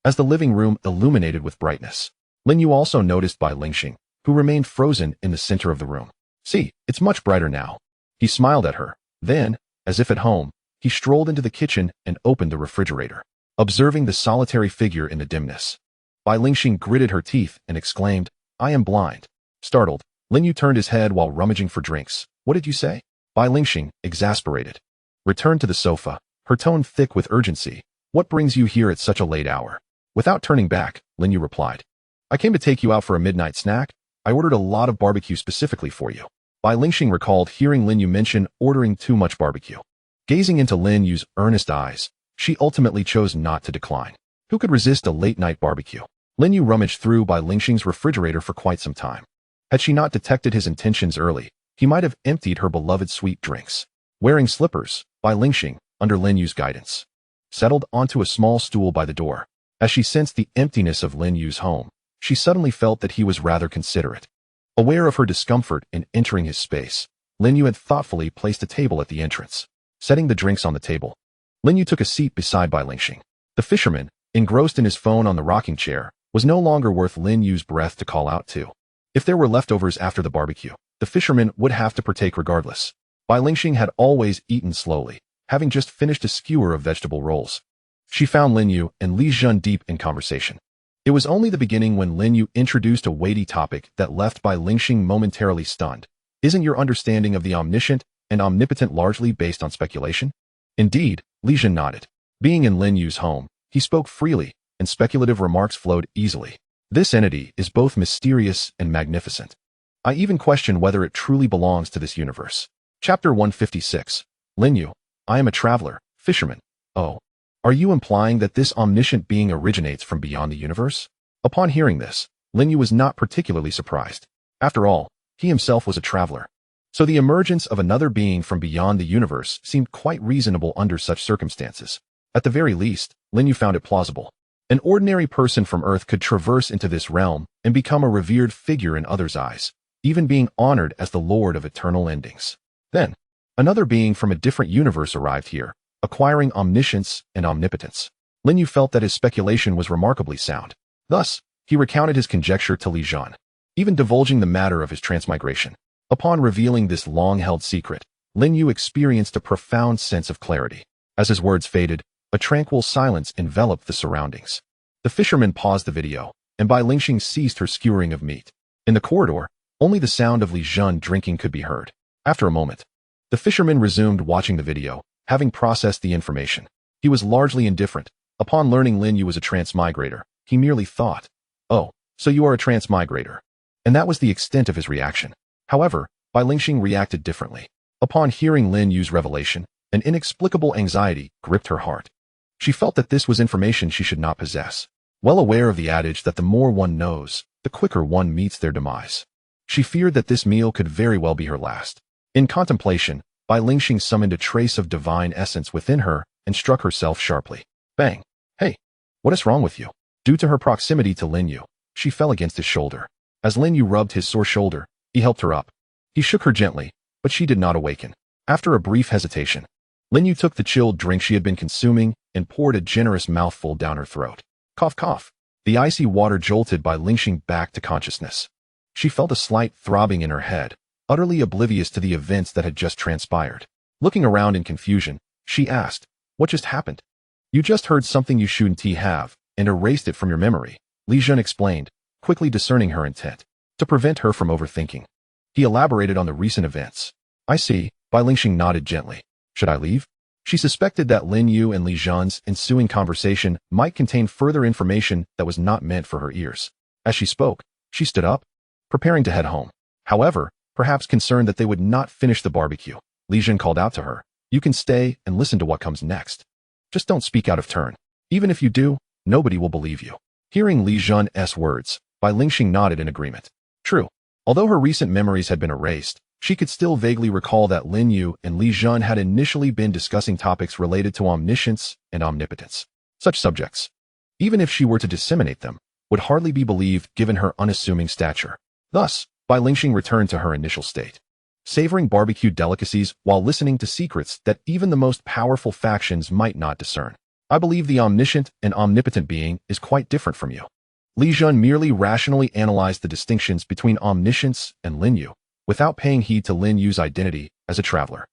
As the living room illuminated with brightness, Lin You also noticed Bai Lingxing, who remained frozen in the center of the room. "See, it's much brighter now." He smiled at her. Then, as if at home, he strolled into the kitchen and opened the refrigerator. Observing the solitary figure in the dimness, Bai Lingxing gritted her teeth and exclaimed, "I am blind." Startled, Lin You turned his head while rummaging for drinks. "What did you say?" Bai Lingxing, exasperated, returned to the sofa, her tone thick with urgency. "What brings you here at such a late hour?" Without turning back, Lin You replied, "I came to take you out for a midnight snack. I ordered a lot of barbecue specifically for you." Bai Lingxing recalled hearing Lin You mention ordering too much barbecue. Gazing into Lin Yu's earnest eyes, she ultimately chose not to decline. Who could resist a late-night barbecue? Lin You rummaged through Bai Lingxing's refrigerator for quite some time. Had she not detected his intentions early, he might have emptied her beloved sweet drinks. Wearing slippers, Bai Lingxing, under Lin Yu's guidance, settled onto a small stool by the door. As she sensed the emptiness of Lin Yu's home, she suddenly felt that he was rather considerate. Aware of her discomfort in entering his space, Lin You had thoughtfully placed a table at the entrance. Setting the drinks on the table, Lin You took a seat beside Bai Lingxing. The fisherman, engrossed in his phone on the rocking chair, was no longer worth Lin Yu's breath to call out to. If there were leftovers after the barbecue, the fisherman would have to partake regardless. Bai Lingxing had always eaten slowly, having just finished a skewer of vegetable rolls. She found Lin You and Li Jun deep in conversation. It was only the beginning when Lin You introduced a weighty topic that left Bai Lingxing momentarily stunned. "Isn't your understanding of the omniscient and omnipotent largely based on speculation?" Indeed, Li Jun nodded. Being in Lin Yu's home, he spoke freely, and speculative remarks flowed easily. "This entity is both mysterious and magnificent. I even question whether it truly belongs to this universe." Chapter 156. Lin You, I am a traveler, fisherman. Oh. Are you implying that this omniscient being originates from beyond the universe? Upon hearing this, Lin You was not particularly surprised. After all, he himself was a traveler. So the emergence of another being from beyond the universe seemed quite reasonable under such circumstances. At the very least, Lin You found it plausible. An ordinary person from Earth could traverse into this realm and become a revered figure in others' eyes, even being honored as the Lord of eternal endings. Then, another being from a different universe arrived here, acquiring omniscience and omnipotence. Lin You felt that his speculation was remarkably sound. Thus, he recounted his conjecture to Li Jun, even divulging the matter of his transmigration. Upon revealing this long-held secret, Lin You experienced a profound sense of clarity. As his words faded, a tranquil silence enveloped the surroundings. The fisherman paused the video, and Bai Lingxing ceased her skewering of meat. In the corridor, only the sound of Li Jun drinking could be heard. After a moment, the fisherman resumed watching the video, having processed the information. He was largely indifferent. Upon learning Lin You was a transmigrator, he merely thought, "Oh, so you are a transmigrator." And that was the extent of his reaction. However, Bai Lingxing reacted differently. Upon hearing Lin Yu's revelation, an inexplicable anxiety gripped her heart. She felt that this was information she should not possess. Well aware of the adage that the more one knows, the quicker one meets their demise, she feared that this meal could very well be her last. In contemplation, Bai Lingxing summoned a trace of divine essence within her and struck herself sharply. Bang! Hey, what is wrong with you? Due to her proximity to Lin Yu, she fell against his shoulder. As Lin Yu rubbed his sore shoulder, he helped her up. He shook her gently, but she did not awaken. After a brief hesitation, Lin Yu took the chilled drink she had been consuming and poured a generous mouthful down her throat. Cough, cough. The icy water jolted Bai Lingxing back to consciousness. She felt a slight throbbing in her head, utterly oblivious to the events that had just transpired. Looking around in confusion, She asked, "What just happened?" "You just heard something you shouldn't have, and erased it from your memory," Li Jun explained, quickly discerning her intent, to prevent her from overthinking. He elaborated on the recent events. "I see," Bai Lingxing nodded gently. "Should I leave?" She suspected that Lin You and Li Jun's ensuing conversation might contain further information that was not meant for her ears. As she spoke, she stood up, preparing to head home. However, perhaps concerned that they would not finish the barbecue, Li Jun called out to her, "You can stay and listen to what comes next. Just don't speak out of turn. Even if you do, nobody will believe you." Hearing Li Jun's words, Bai Lingxing nodded in agreement. True. Although her recent memories had been erased, she could still vaguely recall that Lin You and Li Jun had initially been discussing topics related to omniscience and omnipotence. Such subjects, even if she were to disseminate them, would hardly be believed given her unassuming stature. Thus, Bai Lingxing returned to her initial state, savoring barbecued delicacies while listening to secrets that even the most powerful factions might not discern. "I believe the omniscient and omnipotent being is quite different from you." Li Jun merely rationally analyzed the distinctions between omniscience and Lin You, without paying heed to Lin Yu's identity as a traveler.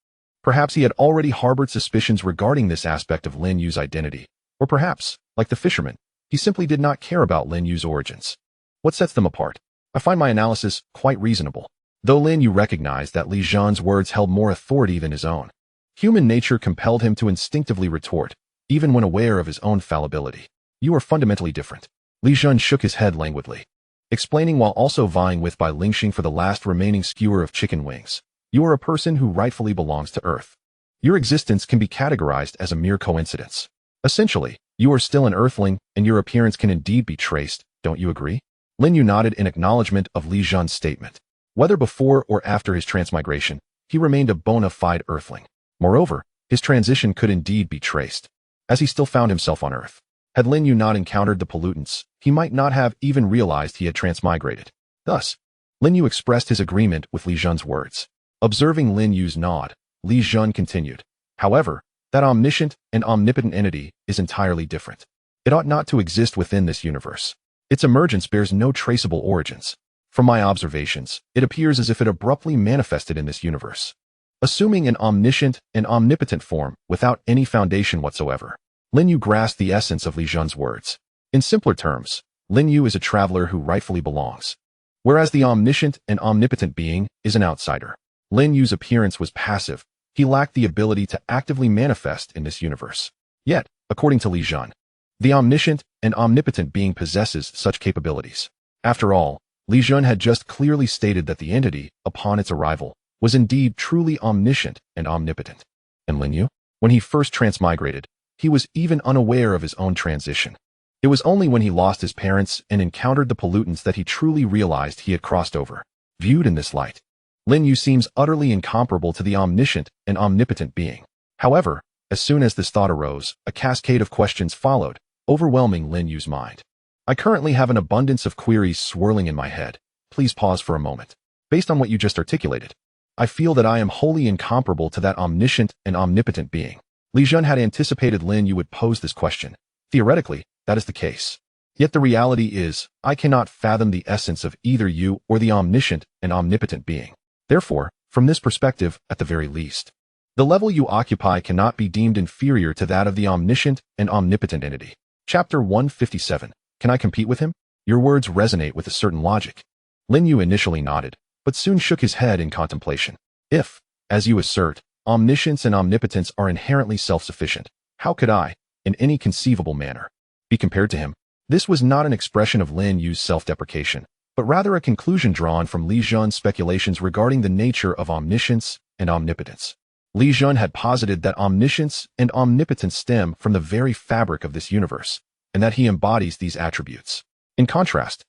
Perhaps he had already harbored suspicions regarding this aspect of Lin Yu's identity, or perhaps, like the fisherman, he simply did not care about Lin Yu's origins. What sets them apart? I find my analysis quite reasonable. Though Lin Yu recognized that Li Jun's words held more authority than his own, human nature compelled him to instinctively retort, even when aware of his own fallibility. "You are fundamentally different." Li Jun shook his head languidly, explaining while also vying with Bai Lingxing for the last remaining skewer of chicken wings. "You are a person who rightfully belongs to Earth. Your existence can be categorized as a mere coincidence. Essentially, you are still an Earthling, and your appearance can indeed be traced, don't you agree?" Lin Yu nodded in acknowledgement of Li Jun's statement. Whether before or after his transmigration, he remained a bona fide Earthling. Moreover, his transition could indeed be traced, as he still found himself on Earth. Had Lin Yu not encountered the pollutants, he might not have even realized he had transmigrated. Thus, Lin Yu expressed his agreement with Li Jun's words. Observing Lin Yu's nod, Li Jun continued, "However, that omniscient and omnipotent entity is entirely different. It ought not to exist within this universe. Its emergence bears no traceable origins. From my observations, it appears as if it abruptly manifested in this universe, assuming an omniscient and omnipotent form without any foundation whatsoever." Lin Yu grasped the essence of Li Jun's words. In simpler terms, Lin Yu is a traveler who rightfully belongs, whereas the omniscient and omnipotent being is an outsider. Lin Yu's appearance was passive. He lacked the ability to actively manifest in this universe. Yet, according to Li Jun, the omniscient and omnipotent being possesses such capabilities. After all, Li Jun had just clearly stated that the entity, upon its arrival, was indeed truly omniscient and omnipotent. And Lin Yu, when he first transmigrated, he was even unaware of his own transition. It was only when he lost his parents and encountered the pollutants that he truly realized he had crossed over. Viewed in this light, Lin Yu seems utterly incomparable to the omniscient and omnipotent being. However, as soon as this thought arose, a cascade of questions followed, overwhelming Lin Yu's mind. "I currently have an abundance of queries swirling in my head. Please pause for a moment. Based on what you just articulated, I feel that I am wholly incomparable to that omniscient and omnipotent being." Li Jun had anticipated Lin Yu would pose this question. Theoretically, that is the case. Yet the reality is, I cannot fathom the essence of either you or the omniscient and omnipotent being. Therefore, from this perspective, at the very least, the level you occupy cannot be deemed inferior to that of the omniscient and omnipotent entity. Chapter 157. Can I compete with him? Your words resonate with a certain logic. Lin Yu initially nodded, but soon shook his head in contemplation. If, as you assert, omniscience and omnipotence are inherently self-sufficient, how could I, in any conceivable manner, be compared to him? This was not an expression of Lin Yu's self-deprecation, but rather a conclusion drawn from Li Jun's speculations regarding the nature of omniscience and omnipotence. Li Jun had posited that omniscience and omnipotence stem from the very fabric of this universe, and that he embodies these attributes. In contrast,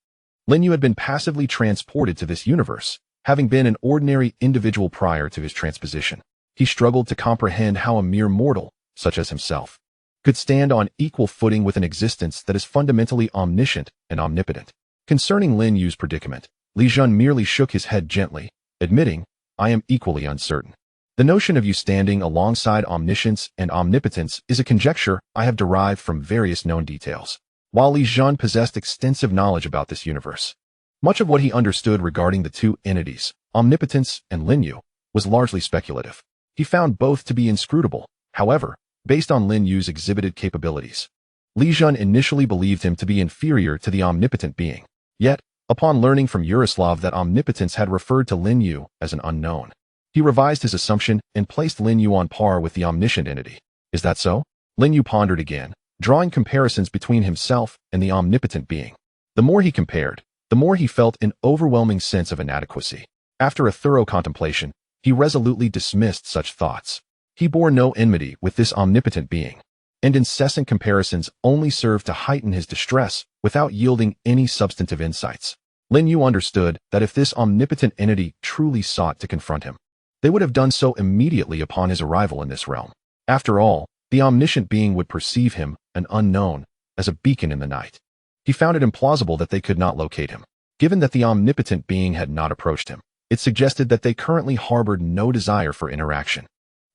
Lin Yu had been passively transported to this universe, having been an ordinary individual prior to his transposition. He struggled to comprehend how a mere mortal, such as himself, could stand on equal footing with an existence that is fundamentally omniscient and omnipotent. Concerning Lin Yu's predicament, Li Jun merely shook his head gently, admitting, "I am equally uncertain. The notion of you standing alongside omniscience and omnipotence is a conjecture I have derived from various known details." While Li Jun possessed extensive knowledge about this universe, much of what he understood regarding the two entities, omnipotence and Lin Yu, was largely speculative. He found both to be inscrutable, However, based on Lin Yu's exhibited capabilities, Li Jun initially believed him to be inferior to the omnipotent being. Yet, upon learning from Yaroslav that omnipotence had referred to Lin Yu as an unknown, he revised his assumption and placed Lin Yu on par with the omniscient entity. Is that so? Lin Yu pondered again, drawing comparisons between himself and the omnipotent being. The more he compared, the more he felt an overwhelming sense of inadequacy. After a thorough contemplation, he resolutely dismissed such thoughts. He bore no enmity with this omnipotent being, and incessant comparisons only served to heighten his distress without yielding any substantive insights. Lin Yu understood that if this omnipotent entity truly sought to confront him, they would have done so immediately upon his arrival in this realm. After all, the omniscient being would perceive him, an unknown, as a beacon in the night. He found it implausible that they could not locate him. Given that the omnipotent being had not approached him, it suggested that they currently harbored no desire for interaction.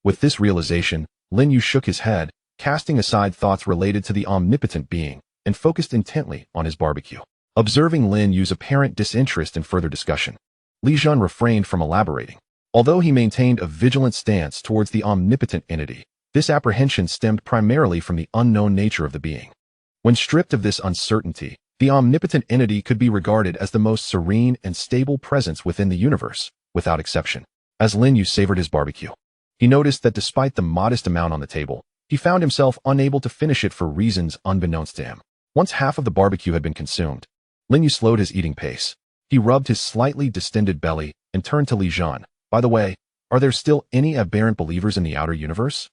With this realization, Lin Yu shook his head, casting aside thoughts related to the omnipotent being, and focused intently on his barbecue. Observing Lin Yu's apparent disinterest in further discussion, Li Jun refrained from elaborating. Although he maintained a vigilant stance towards the omnipotent entity, this apprehension stemmed primarily from the unknown nature of the being. When stripped of this uncertainty, the omnipotent entity could be regarded as the most serene and stable presence within the universe, without exception. As Lin Yu savored his barbecue, he noticed that despite the modest amount on the table, he found himself unable to finish it for reasons unbeknownst to him. Once half of the barbecue had been consumed, Lin Yu slowed his eating pace. He rubbed his slightly distended belly and turned to Li Jun. By the way, are there still any aberrant believers in the outer universe?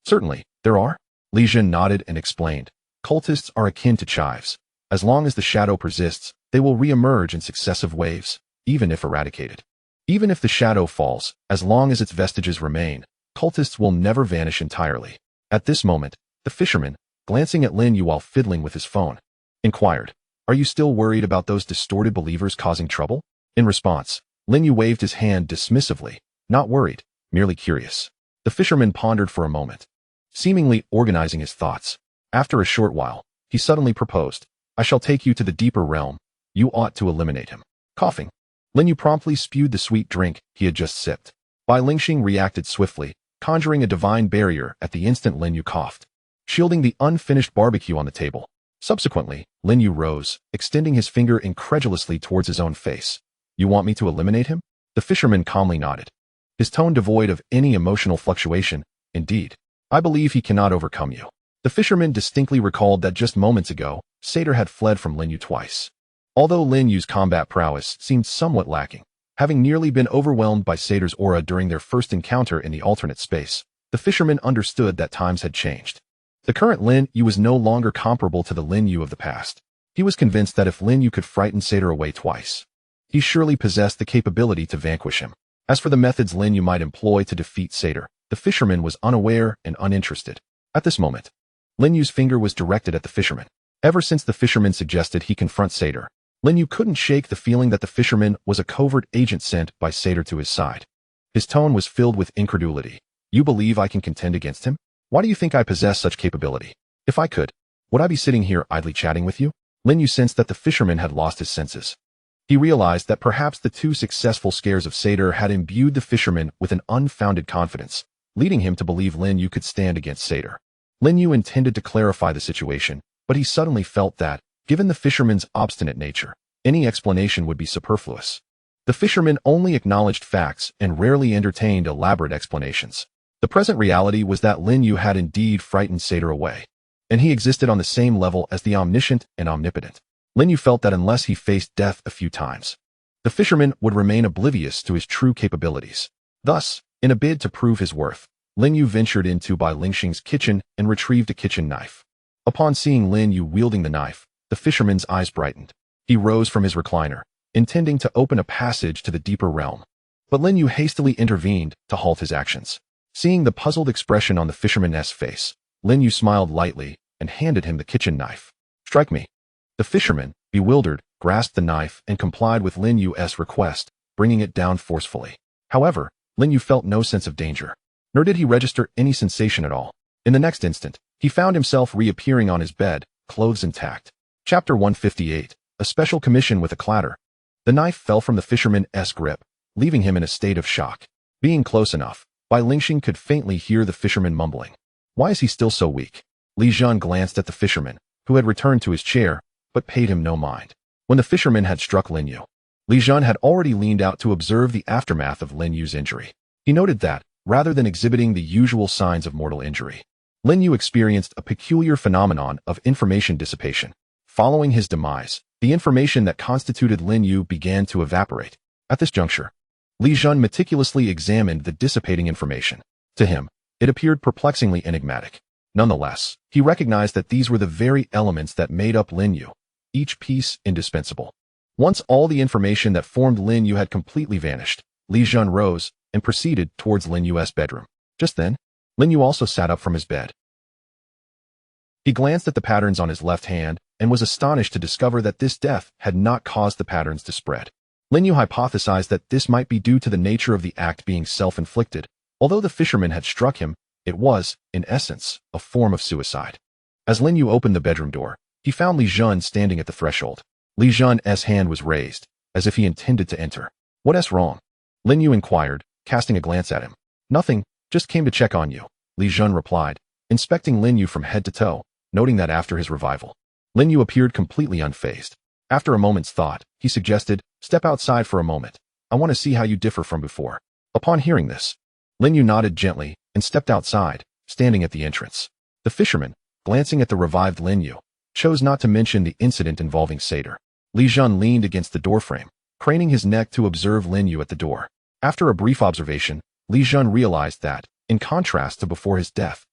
Certainly, there are. Li Jun nodded and explained. Cultists are akin to chives. As long as the shadow persists, they will re-emerge in successive waves, even if eradicated. Even if the shadow falls, as long as its vestiges remain, cultists will never vanish entirely. At this moment, the fisherman, glancing at Lin Yu while fiddling with his phone, inquired, "Are you still worried about those distorted believers causing trouble?" In response, Lin Yu waved his hand dismissively, not worried, merely curious. The fisherman pondered for a moment, seemingly organizing his thoughts. After a short while, he suddenly proposed, "I shall take you to the deeper realm. You ought to eliminate him." Coughing, Lin Yu promptly spewed the sweet drink he had just sipped. Bai Lingxing reacted swiftly, conjuring a divine barrier at the instant Lin Yu coughed, shielding the unfinished barbecue on the table. Subsequently, Lin Yu rose, extending his finger incredulously towards his own face. "You want me to eliminate him?" The fisherman calmly nodded, his tone devoid of any emotional fluctuation. "Indeed, I believe he cannot overcome you." The fisherman distinctly recalled that just moments ago, Satyr had fled from Lin Yu twice. Although Lin Yu's combat prowess seemed somewhat lacking, having nearly been overwhelmed by Satyr's aura during their first encounter in the alternate space, the fisherman understood that times had changed. The current Lin Yu was no longer comparable to the Lin Yu of the past. He was convinced that if Lin Yu could frighten Satyr away twice, he surely possessed the capability to vanquish him. As for the methods Lin Yu might employ to defeat Satyr, the fisherman was unaware and uninterested. At this moment, Lin Yu's finger was directed at the fisherman. Ever since the fisherman suggested he confront Satyr, Lin Yu couldn't shake the feeling that the fisherman was a covert agent sent by Satyr to his side. His tone was filled with incredulity. "You believe I can contend against him? Why do you think I possess such capability? If I could, would I be sitting here idly chatting with you?" Lin Yu sensed that the fisherman had lost his senses. He realized that perhaps the two successful scares of Satyr had imbued the fisherman with an unfounded confidence, leading him to believe Lin Yu could stand against Satyr. Lin Yu intended to clarify the situation, but he suddenly felt that, given the fisherman's obstinate nature, any explanation would be superfluous. The fisherman only acknowledged facts and rarely entertained elaborate explanations. The present reality was that Lin Yu had indeed frightened Satyr away, and he existed on the same level as the omniscient and omnipotent. Lin Yu felt that unless he faced death a few times, the fisherman would remain oblivious to his true capabilities. Thus, in a bid to prove his worth, Lin Yu ventured into Bai Lingxing's kitchen and retrieved a kitchen knife. Upon seeing Lin Yu wielding the knife, the fisherman's eyes brightened. He rose from his recliner, intending to open a passage to the deeper realm. But Lin Yu hastily intervened to halt his actions. Seeing the puzzled expression on the fisherman's face, Lin Yu smiled lightly and handed him the kitchen knife. "Strike me." The fisherman, bewildered, grasped the knife and complied with Lin Yu's request, bringing it down forcefully. However, Lin Yu felt no sense of danger, nor did he register any sensation at all. In the next instant, he found himself reappearing on his bed, clothes intact. Chapter 158, A Special Commission with a Clatter. The knife fell from the fisherman's grip, leaving him in a state of shock. Being close enough, Bai Lingxing could faintly hear the fisherman mumbling, Why is he still so weak? Li Jun glanced at the fisherman, who had returned to his chair, but paid him no mind. When the fisherman had struck Lin You, Li Jun had already leaned out to observe the aftermath of Lin Yu's injury. He noted that, rather than exhibiting the usual signs of mortal injury, Lin You experienced a peculiar phenomenon of information dissipation. Following his demise, the information that constituted Lin You began to evaporate. At this juncture, Li Jun meticulously examined the dissipating information. To him, it appeared perplexingly enigmatic. Nonetheless, he recognized that these were the very elements that made up Lin You, each piece indispensable. Once all the information that formed Lin You had completely vanished, Li Jun rose and proceeded towards Lin Yu's bedroom. Just then, Lin You also sat up from his bed. He glanced at the patterns on his left hand and was astonished to discover that this death had not caused the patterns to spread. Lin You hypothesized that this might be due to the nature of the act being self-inflicted. Although the fisherman had struck him, it was, in essence, a form of suicide. As Lin You opened the bedroom door, he found Li Jun standing at the threshold. Li Jun's hand was raised, as if he intended to enter. "What's wrong?" Lin You inquired, casting a glance at him. "Nothing, just came to check on you," Li Jun replied, inspecting Lin You from head to toe, noting that after his revival, Lin You appeared completely unfazed. After a moment's thought, he suggested, "Step outside for a moment. I want to see how you differ from before." Upon hearing this, Lin You nodded gently and stepped outside, standing at the entrance. The fisherman, glancing at the revived Lin You, chose not to mention the incident involving Seder. Li Jun leaned against the doorframe, craning his neck to observe Lin You at the door. After a brief observation, Li Jun realized that, in contrast to before his death,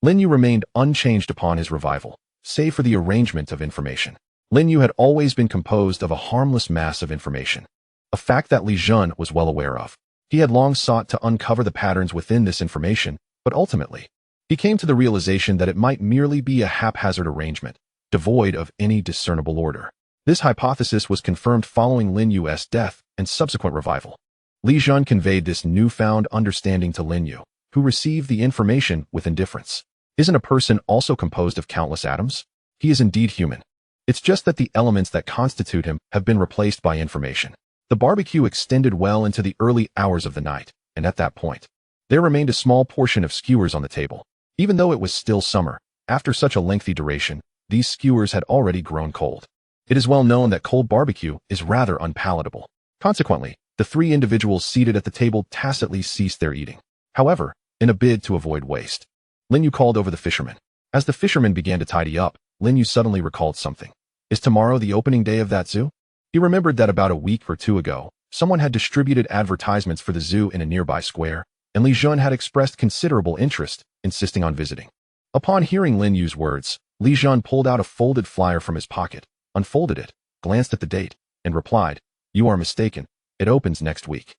Lin You remained unchanged upon his revival, save for the arrangement of information. Lin You had always been composed of a harmless mass of information, a fact that Li Jun was well aware of. He had long sought to uncover the patterns within this information, but ultimately, he came to the realization that it might merely be a haphazard arrangement, devoid of any discernible order. This hypothesis was confirmed following Lin Yu's death and subsequent revival. Li Jun conveyed this newfound understanding to Lin You, who received the information with indifference. Isn't a person also composed of countless atoms? He is indeed human. It's just that the elements that constitute him have been replaced by information. The barbecue extended well into the early hours of the night, and at that point, there remained a small portion of skewers on the table. Even though it was still summer, after such a lengthy duration, these skewers had already grown cold. It is well known that cold barbecue is rather unpalatable. Consequently, the three individuals seated at the table tacitly ceased their eating. However, in a bid to avoid waste, Lin You called over the fisherman. As the fisherman began to tidy up, Lin You suddenly recalled something. Is tomorrow the opening day of that zoo? He remembered that about a week or two ago, someone had distributed advertisements for the zoo in a nearby square, and Li Jun had expressed considerable interest, insisting on visiting. Upon hearing Lin Yu's words, Li Jun pulled out a folded flyer from his pocket, unfolded it, glanced at the date, and replied, "You are mistaken. It opens next week."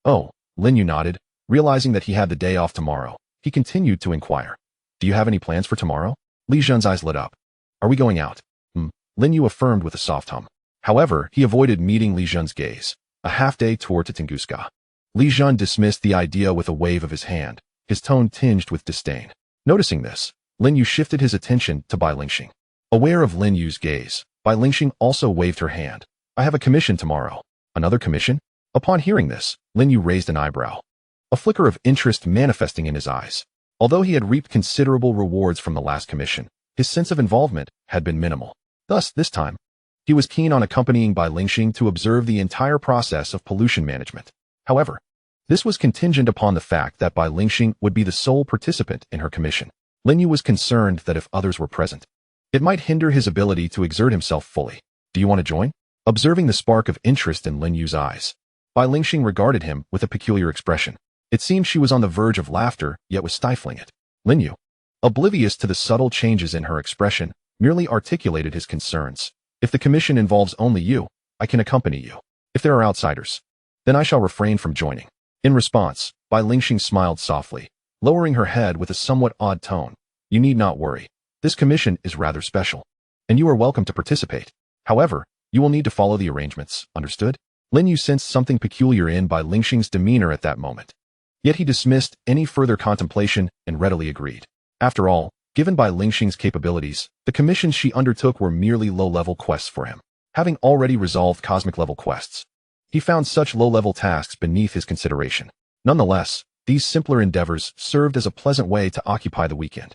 "Oh," Lin Yu nodded, realizing that he had the day off tomorrow. He continued to inquire, "Do you have any plans for tomorrow?" Li Jun's eyes lit up. "Are we going out?" Lin Yu affirmed with a soft hum. However, he avoided meeting Li Jun's gaze. A half-day tour to Tunguska. Li Jun dismissed the idea with a wave of his hand, his tone tinged with disdain. Noticing this, Lin Yu shifted his attention to Bai Lingxing. Aware of Lin Yu's gaze, Bai Lingxing also waved her hand. "I have a commission tomorrow." "Another commission?" Upon hearing this, Lin Yu raised an eyebrow, a flicker of interest manifesting in his eyes. Although he had reaped considerable rewards from the last commission, his sense of involvement had been minimal. Thus, this time, he was keen on accompanying Bai Lingxing to observe the entire process of pollution management. However, this was contingent upon the fact that Bai Lingxing would be the sole participant in her commission. Lin Yu was concerned that if others were present, it might hinder his ability to exert himself fully. "Do you want to join?" Observing the spark of interest in Lin Yu's eyes, Bai Lingxing regarded him with a peculiar expression. It seemed she was on the verge of laughter, yet was stifling it. Lin Yu, oblivious to the subtle changes in her expression, merely articulated his concerns. "If the commission involves only you, I can accompany you. If there are outsiders, then I shall refrain from joining." In response, Bai Lingxing smiled softly, lowering her head with a somewhat odd tone. "You need not worry. This commission is rather special, and you are welcome to participate. However, you will need to follow the arrangements, understood?" Lin Yu sensed something peculiar in Bai Lingxing's demeanor at that moment. Yet he dismissed any further contemplation and readily agreed. After all, given Bai Lingxing's capabilities, the commissions she undertook were merely low-level quests for him. Having already resolved cosmic-level quests, he found such low-level tasks beneath his consideration. Nonetheless, these simpler endeavors served as a pleasant way to occupy the weekend.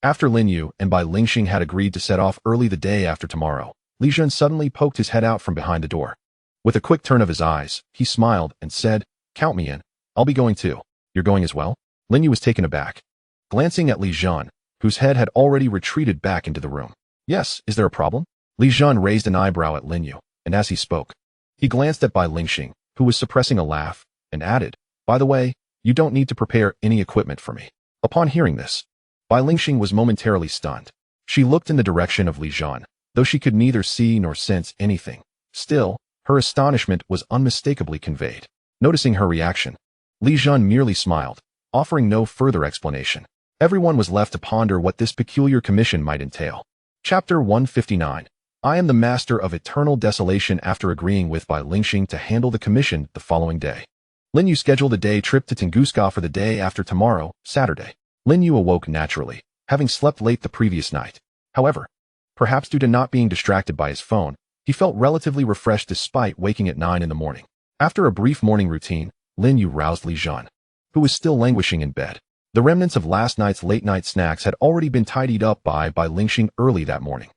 After Lin You and Bai Lingxing had agreed to set off early the day after tomorrow, Li Jun suddenly poked his head out from behind the door. With a quick turn of his eyes, he smiled and said, "Count me in. I'll be going too." "You're going as well?" Lin Yu was taken aback, glancing at Li Jun, whose head had already retreated back into the room. "Yes, is there a problem?" Li Jun raised an eyebrow at Lin Yu, and as he spoke, he glanced at Bai Lingxing, who was suppressing a laugh, and added, "By the way, you don't need to prepare any equipment for me." Upon hearing this, Bai Lingxing was momentarily stunned. She looked in the direction of Li Jun, though she could neither see nor sense anything. Still, her astonishment was unmistakably conveyed. Noticing her reaction, Li Jun merely smiled, offering no further explanation. Everyone was left to ponder what this peculiar commission might entail. Chapter 159. I am the master of eternal desolation. After agreeing with Bai Lingxing to handle the commission the following day, Lin Yu scheduled a day trip to Tunguska for the day after tomorrow, Saturday. Lin Yu awoke naturally, having slept late the previous night. However, perhaps due to not being distracted by his phone, he felt relatively refreshed despite waking at 9 in the morning. After a brief morning routine, Lin Yu roused Li Jun, who was still languishing in bed. The remnants of last night's late-night snacks had already been tidied up by Bai Lingxing early that morning.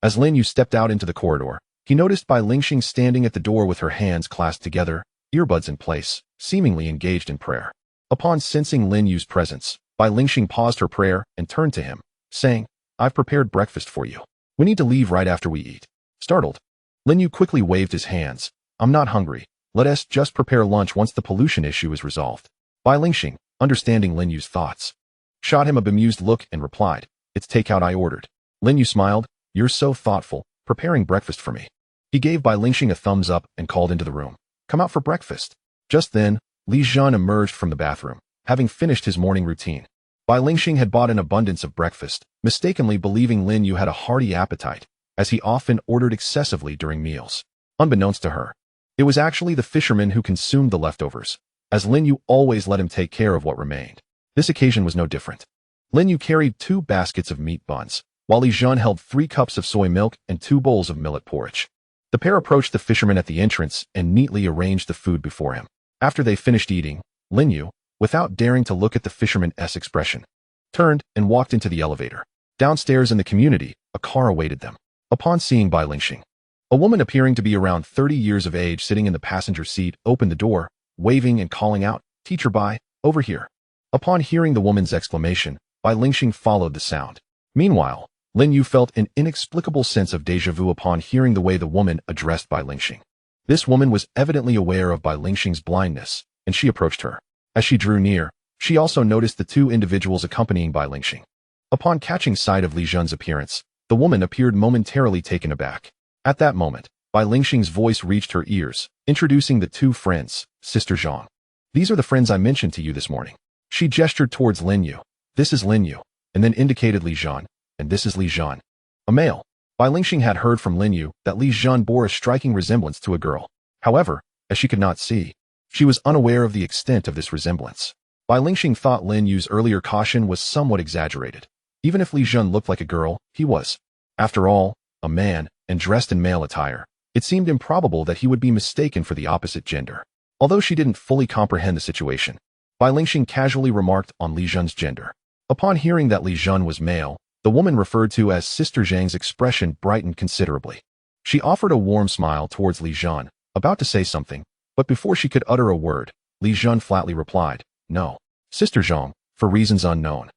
As Lin Yu stepped out into the corridor, he noticed Bai Lingxing standing at the door with her hands clasped together, earbuds in place, seemingly engaged in prayer. Upon sensing Lin Yu's presence, Bai Lingxing paused her prayer and turned to him, saying, "I've prepared breakfast for you. We need to leave right after we eat." Startled, Lin Yu quickly waved his hands. "I'm not hungry. Let us just prepare lunch once the pollution issue is resolved." Bai Lingxing, understanding Lin Yu's thoughts, shot him a bemused look and replied, "It's takeout I ordered." Lin Yu smiled, "You're so thoughtful, preparing breakfast for me." He gave Bai Lingxing a thumbs up and called into the room, "Come out for breakfast." Just then, Li Jun emerged from the bathroom, having finished his morning routine. Bai Lingxing had bought an abundance of breakfast, mistakenly believing Lin Yu had a hearty appetite, as he often ordered excessively during meals. Unbeknownst to her, it was actually the fisherman who consumed the leftovers, as Lin Yu always let him take care of what remained. This occasion was no different. Lin Yu carried 2 baskets of meat buns, while Li Jun held 3 cups of soy milk and 2 bowls of millet porridge. The pair approached the fisherman at the entrance and neatly arranged the food before him. After they finished eating, Lin Yu, without daring to look at the fisherman's expression, turned and walked into the elevator. Downstairs in the community, a car awaited them. Upon seeing Bai Lingxing, a woman appearing to be around 30 years of age sitting in the passenger seat opened the door, waving and calling out, "Teacher Bai, over here." Upon hearing the woman's exclamation, Bai Lingxing followed the sound. Meanwhile, Lin Yu felt an inexplicable sense of déjà vu upon hearing the way the woman addressed Bai Lingxing. This woman was evidently aware of Bai Lingxing's blindness, and she approached her. As she drew near, she also noticed the 2 individuals accompanying Bai Lingxing. Upon catching sight of Li Jun's appearance, the woman appeared momentarily taken aback. At that moment, Bai Lingxing's voice reached her ears, introducing the 2 friends, Sister Zhang. "These are the friends I mentioned to you this morning." She gestured towards Lin Yu. "This is Lin Yu," and then indicated Li Jun, "and this is Li Jun, a male." Bai Lingxing had heard from Lin Yu that Li Jun bore a striking resemblance to a girl. However, as she could not see, she was unaware of the extent of this resemblance. Bai Lingxing thought Lin Yu's earlier caution was somewhat exaggerated. Even if Li Jun looked like a girl, he was, after all, a man, and dressed in male attire. It seemed improbable that he would be mistaken for the opposite gender. Although she didn't fully comprehend the situation, Bai Lingxing casually remarked on Li Jun's gender. Upon hearing that Li Jun was male, the woman referred to as Sister Zhang's expression brightened considerably. She offered a warm smile towards Li Jun, about to say something, but before she could utter a word, Li Jun flatly replied, "No." Sister Zhang, for reasons unknown,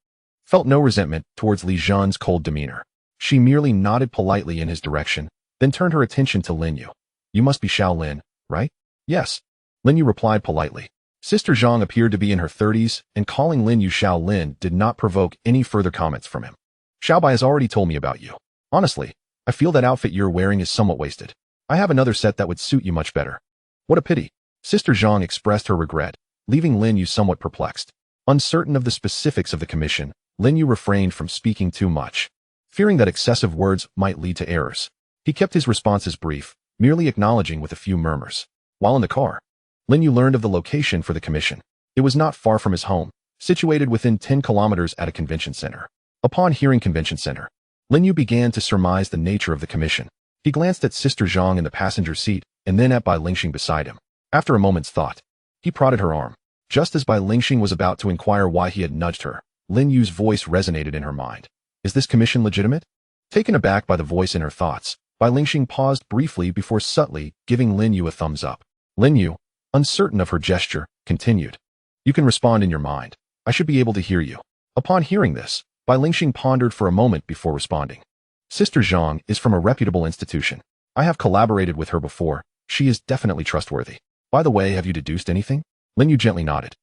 felt no resentment towards Li Jun's cold demeanor. She merely nodded politely in his direction, then turned her attention to Lin Yu. "You must be Xiao Lin, right?" "Yes." Lin Yu replied politely. Sister Zhang appeared to be in her 30s, and calling Lin Yu Xiao Lin did not provoke any further comments from him. "Xiao Bai has already told me about you. Honestly, I feel that outfit you're wearing is somewhat wasted. I have another set that would suit you much better." "What a pity." Sister Zhang expressed her regret, leaving Lin Yu somewhat perplexed. Uncertain of the specifics of the commission, Lin Yu refrained from speaking too much, fearing that excessive words might lead to errors. He kept his responses brief, merely acknowledging with a few murmurs. While in the car, Lin Yu learned of the location for the commission. It was not far from his home, situated within 10 kilometers at a convention center. Upon hearing convention center, Lin Yu began to surmise the nature of the commission. He glanced at Sister Zhang in the passenger seat, and then at Bai Lingxing beside him. After a moment's thought, he prodded her arm. Just as Bai Lingxing was about to inquire why he had nudged her, Lin Yu's voice resonated in her mind. Is this commission legitimate? Taken aback by the voice in her thoughts, Bai Lingxing paused briefly before subtly giving Lin You a thumbs up. Lin You, uncertain of her gesture, continued. You can respond in your mind. I should be able to hear you. Upon hearing this, Bai Lingxing pondered for a moment before responding. Sister Zhang is from a reputable institution. I have collaborated with her before. She is definitely trustworthy. By the way, have you deduced anything? Lin You gently nodded.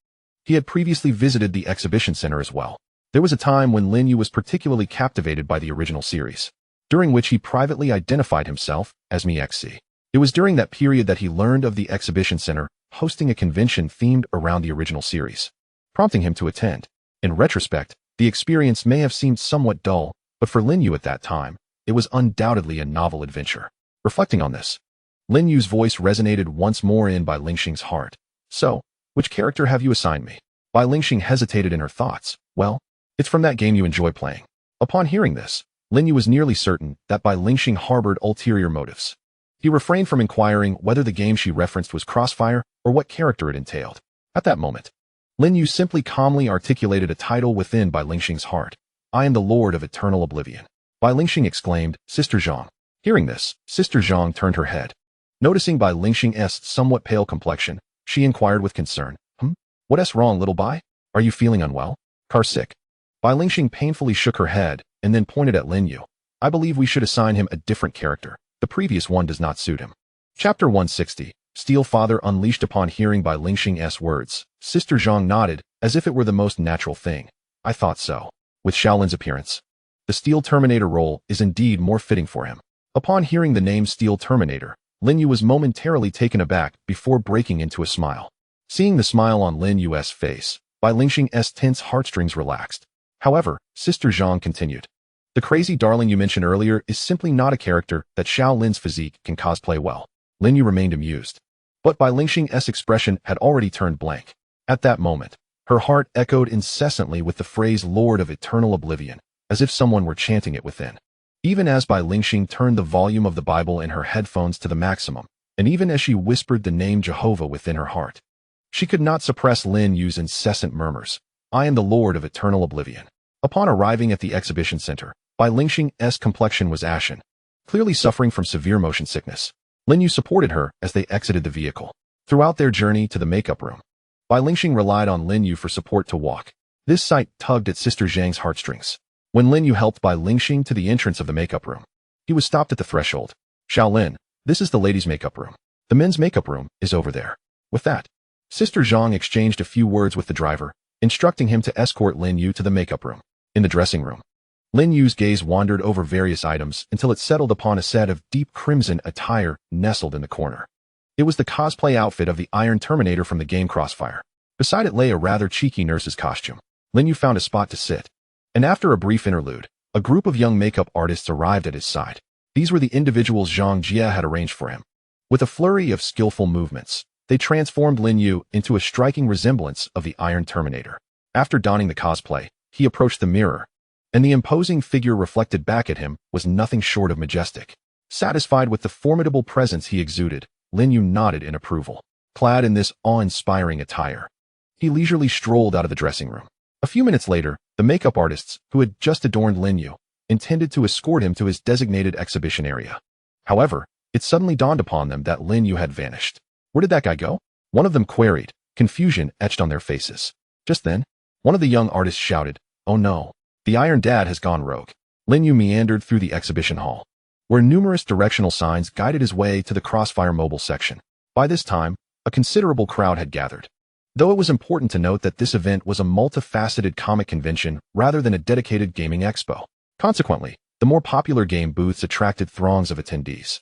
He had previously visited the exhibition center as well. There was a time when Lin You was particularly captivated by the original series, during which he privately identified himself as MiXC. It was during that period that he learned of the exhibition center hosting a convention themed around the original series, prompting him to attend. In retrospect, the experience may have seemed somewhat dull, but for Lin You at that time, it was undoubtedly a novel adventure. Reflecting on this, Lin Yu's voice resonated once more in Bai Lingxing's heart. So, which character have you assigned me? Bai Lingxing hesitated in her thoughts. Well, it's from that game you enjoy playing. Upon hearing this, Lin You was nearly certain that Bai Lingxing harbored ulterior motives. He refrained from inquiring whether the game she referenced was Crossfire or what character it entailed. At that moment, Lin You simply calmly articulated a title within Bai Lingxing's heart. I am the Lord of Eternal Oblivion. Bai Lingxing exclaimed, Sister Zhang. Hearing this, Sister Zhang turned her head. Noticing Bai Lingxing's somewhat pale complexion, she inquired with concern. What's wrong, little Bai? Are you feeling unwell? Car sick? Bai Lingxing painfully shook her head and then pointed at Lin You. I believe we should assign him a different character. The previous one does not suit him. Chapter 160. Steel Father unleashed. Upon hearing Bai Lingxing's words, Sister Zhang nodded, as if it were the most natural thing. I thought so. With Shaolin's appearance, the Steel Terminator role is indeed more fitting for him. Upon hearing the name Steel Terminator, Lin Yu was momentarily taken aback before breaking into a smile. Seeing the smile on Lin Yu's face, Bai Lingxing's tense heartstrings relaxed. However, Sister Zhang continued. The crazy darling you mentioned earlier is simply not a character that Shaolin's physique can cosplay well. Lin Yu remained amused. But Bai Lingxing's expression had already turned blank. At that moment, her heart echoed incessantly with the phrase Lord of Eternal Oblivion, as if someone were chanting it within. Even as Bai Lingxing turned the volume of the Bible in her headphones to the maximum, and even as she whispered the name Jehovah within her heart, she could not suppress Lin Yu's incessant murmurs. I am the Lord of Eternal Oblivion. Upon arriving at the exhibition center, Bai Lingxing's complexion was ashen, clearly suffering from severe motion sickness. Lin Yu supported her as they exited the vehicle. Throughout their journey to the makeup room, Bai Lingxing relied on Lin Yu for support to walk. This sight tugged at Sister Zhang's heartstrings. When Lin Yu helped Bai Lingxing to the entrance of the makeup room, he was stopped at the threshold. Shaolin, this is the ladies' makeup room. The men's makeup room is over there. With that, Sister Zhang exchanged a few words with the driver, instructing him to escort Lin Yu to the makeup room. In the dressing room, Lin Yu's gaze wandered over various items until it settled upon a set of deep crimson attire nestled in the corner. It was the cosplay outfit of the Iron Terminator from the game Crossfire. Beside it lay a rather cheeky nurse's costume. Lin Yu found a spot to sit, and after a brief interlude, a group of young makeup artists arrived at his side. These were the individuals Zhang Jia had arranged for him. With a flurry of skillful movements, they transformed Lin Yu into a striking resemblance of the Iron Terminator. After donning the cosplay, he approached the mirror, and the imposing figure reflected back at him was nothing short of majestic. Satisfied with the formidable presence he exuded, Lin Yu nodded in approval. Clad in this awe-inspiring attire, he leisurely strolled out of the dressing room. A few minutes later, the makeup artists, who had just adorned Lin Yu, intended to escort him to his designated exhibition area. However, it suddenly dawned upon them that Lin Yu had vanished. Where did that guy go? One of them queried, confusion etched on their faces. Just then, one of the young artists shouted, Oh no, the Iron Dad has gone rogue. Lin Yu meandered through the exhibition hall, where numerous directional signs guided his way to the Crossfire mobile section. By this time, a considerable crowd had gathered. Though it was important to note that this event was a multifaceted comic convention rather than a dedicated gaming expo. Consequently, the more popular game booths attracted throngs of attendees,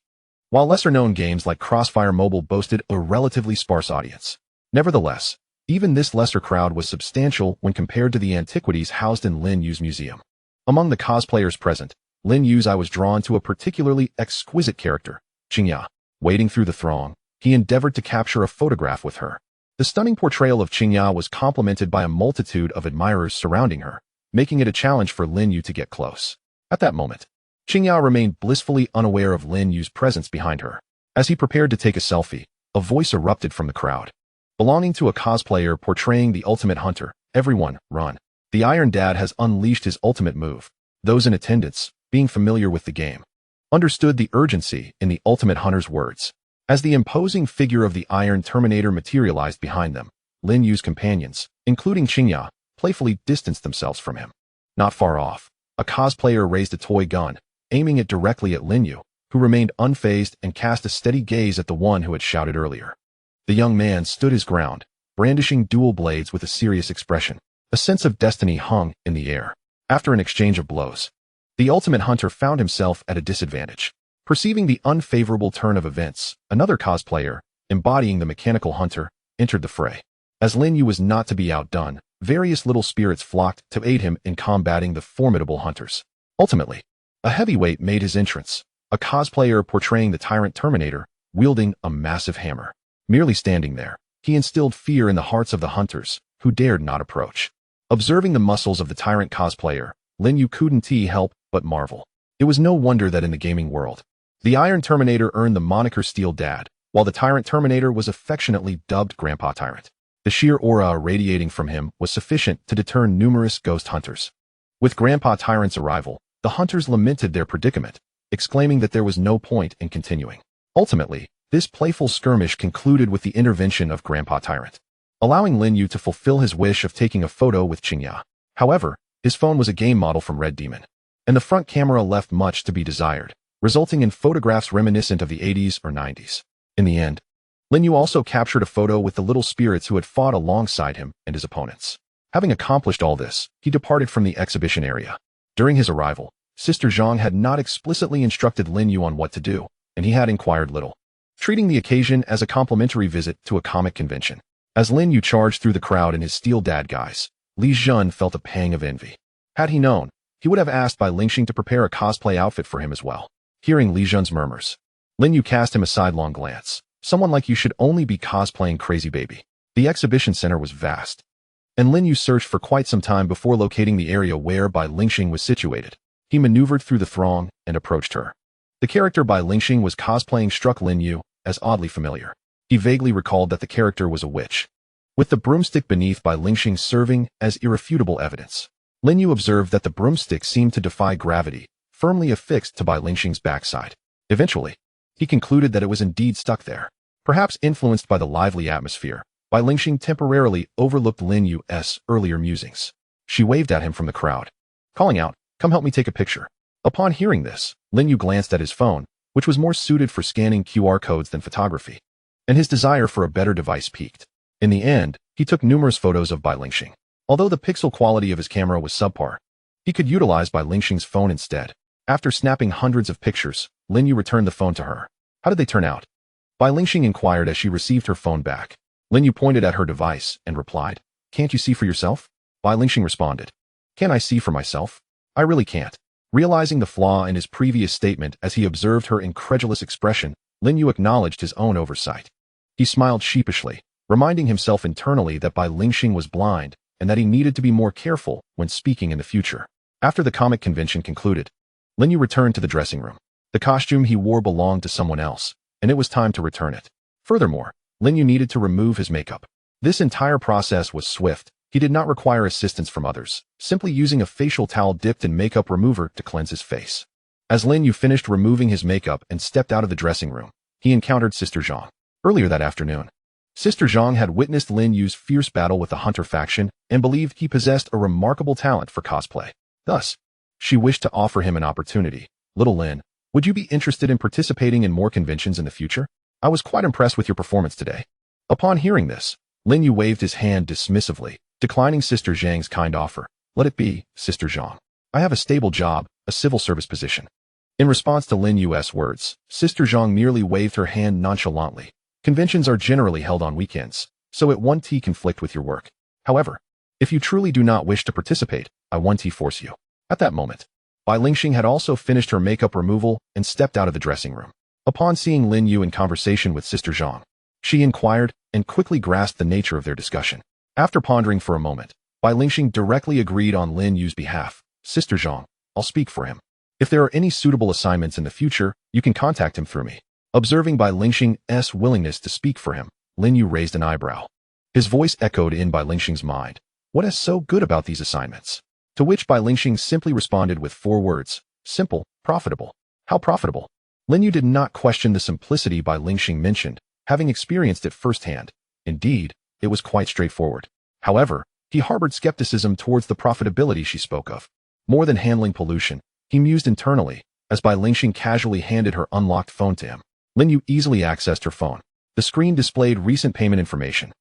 while lesser-known games like Crossfire Mobile boasted a relatively sparse audience. Nevertheless, even this lesser crowd was substantial when compared to the antiquities housed in Lin Yu's museum. Among the cosplayers present, Lin Yu's eye was drawn to a particularly exquisite character, Qingya. Wading through the throng, he endeavored to capture a photograph with her. The stunning portrayal of Qingya was complemented by a multitude of admirers surrounding her, making it a challenge for Lin Yu to get close. At that moment, Qingya remained blissfully unaware of Lin Yu's presence behind her. As he prepared to take a selfie, a voice erupted from the crowd. Belonging to a cosplayer portraying the ultimate hunter, everyone, run. The Iron Dad has unleashed his ultimate move. Those in attendance, being familiar with the game, understood the urgency in the Ultimate Hunter's words. As the imposing figure of the Iron Terminator materialized behind them, Lin Yu's companions, including Qingya, playfully distanced themselves from him. Not far off, a cosplayer raised a toy gun, aiming it directly at Lin Yu, who remained unfazed and cast a steady gaze at the one who had shouted earlier. The young man stood his ground, brandishing dual blades with a serious expression. A sense of destiny hung in the air. After an exchange of blows, the Ultimate Hunter found himself at a disadvantage. Perceiving the unfavorable turn of events, another cosplayer, embodying the mechanical hunter, entered the fray. As Lin Yu was not to be outdone, various little spirits flocked to aid him in combating the formidable hunters. Ultimately, a heavyweight made his entrance, a cosplayer portraying the Tyrant Terminator, wielding a massive hammer. Merely standing there, he instilled fear in the hearts of the hunters, who dared not approach. Observing the muscles of the Tyrant cosplayer, Lin Yu couldn't help but marvel. It was no wonder that in the gaming world, the Iron Terminator earned the moniker Steel Dad, while the Tyrant Terminator was affectionately dubbed Grandpa Tyrant. The sheer aura irradiating from him was sufficient to deter numerous ghost hunters. With Grandpa Tyrant's arrival, the hunters lamented their predicament, exclaiming that there was no point in continuing. Ultimately, this playful skirmish concluded with the intervention of Grandpa Tyrant, allowing Lin Yu to fulfill his wish of taking a photo with Qingya. However, his phone was a game model from Red Demon, and the front camera left much to be desired, resulting in photographs reminiscent of the 80s or 90s. In the end, Lin Yu also captured a photo with the little spirits who had fought alongside him and his opponents. Having accomplished all this, he departed from the exhibition area. During his arrival, Sister Zhang had not explicitly instructed Lin Yu on what to do, and he had inquired little, treating the occasion as a complimentary visit to a comic convention. As Lin Yu charged through the crowd in his Steel Dad guise, Li Jun felt a pang of envy. Had he known, he would have asked Bai Lingxing to prepare a cosplay outfit for him as well. Hearing Li Jun's murmurs, Lin Yu cast him a sidelong glance. Someone like you should only be cosplaying Crazy Baby. The exhibition center was vast, and Lin Yu searched for quite some time before locating the area where Bai Lingxing was situated. He maneuvered through the throng and approached her. The character Bai Lingxing was cosplaying struck Lin Yu as oddly familiar. He vaguely recalled that the character was a witch, with the broomstick beneath Bai Lingxing serving as irrefutable evidence. Lin Yu observed that the broomstick seemed to defy gravity, firmly affixed to Bai Lingxing's backside. Eventually, he concluded that it was indeed stuck there. Perhaps influenced by the lively atmosphere, Bai Lingxing temporarily overlooked Lin Yu's earlier musings. She waved at him from the crowd, calling out, "Come help me take a picture." Upon hearing this, Lin Yu glanced at his phone, which was more suited for scanning QR codes than photography, and his desire for a better device piqued. In the end, he took numerous photos of Bai Lingxing. Although the pixel quality of his camera was subpar, he could utilize Bai Lingxing's phone instead. After snapping hundreds of pictures, Lin Yu returned the phone to her. How did they turn out? Bai Lingxing inquired as she received her phone back. Lin Yu pointed at her device and replied, "Can't you see for yourself?" Bai Lingxing responded, "Can I see for myself? I really can't." Realizing the flaw in his previous statement as he observed her incredulous expression, Lin Yu acknowledged his own oversight. He smiled sheepishly, reminding himself internally that Bai Lingxing was blind and that he needed to be more careful when speaking in the future. After the comic convention concluded, Lin Yu returned to the dressing room. The costume he wore belonged to someone else, and it was time to return it. Furthermore, Lin Yu needed to remove his makeup. This entire process was swift. He did not require assistance from others, simply using a facial towel dipped in makeup remover to cleanse his face. As Lin Yu finished removing his makeup and stepped out of the dressing room, he encountered Sister Zhang. Earlier that afternoon, Sister Zhang had witnessed Lin Yu's fierce battle with the Hunter faction and believed he possessed a remarkable talent for cosplay. Thus, she wished to offer him an opportunity. "Little Lin, would you be interested in participating in more conventions in the future? I was quite impressed with your performance today." Upon hearing this, Lin Yu waved his hand dismissively, declining Sister Zhang's kind offer. "Let it be, Sister Zhang. I have a stable job, a civil service position." In response to Lin Yu's words, Sister Zhang merely waved her hand nonchalantly. "Conventions are generally held on weekends, so it won't conflict with your work. However, if you truly do not wish to participate, I won't force you." At that moment, Bai Lingxing had also finished her makeup removal and stepped out of the dressing room. Upon seeing Lin Yu in conversation with Sister Zhang, she inquired and quickly grasped the nature of their discussion. After pondering for a moment, Bai Lingxing directly agreed on Lin Yu's behalf. "Sister Zhang, I'll speak for him. If there are any suitable assignments in the future, you can contact him through me." Observing Bai Lingxing's willingness to speak for him, Lin Yu raised an eyebrow. His voice echoed in Bai Lingxing's mind. What is so good about these assignments? To which Bai Lingxing simply responded with 4 words, simple, profitable. How profitable? Lin You did not question the simplicity Bai Lingxing mentioned, having experienced it firsthand. Indeed, it was quite straightforward. However, he harbored skepticism towards the profitability she spoke of. More than handling pollution, he mused internally, as Bai Lingxing casually handed her unlocked phone to him. Lin You easily accessed her phone. The screen displayed recent payment information,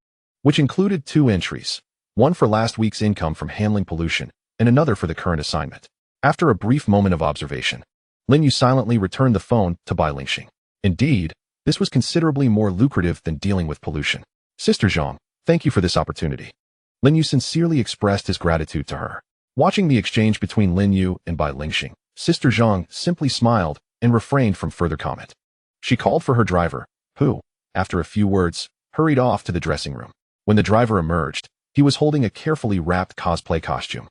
which included 2 entries, one for last week's income from handling pollution, and another for the current assignment. After a brief moment of observation, Lin You silently returned the phone to Bai Lingxing. Indeed, this was considerably more lucrative than dealing with pollution. Sister Zhang, thank you for this opportunity. Lin You sincerely expressed his gratitude to her. Watching the exchange between Lin You and Bai Lingxing, Sister Zhang simply smiled and refrained from further comment. She called for her driver, who, after a few words, hurried off to the dressing room. When the driver emerged, he was holding a carefully wrapped cosplay costume.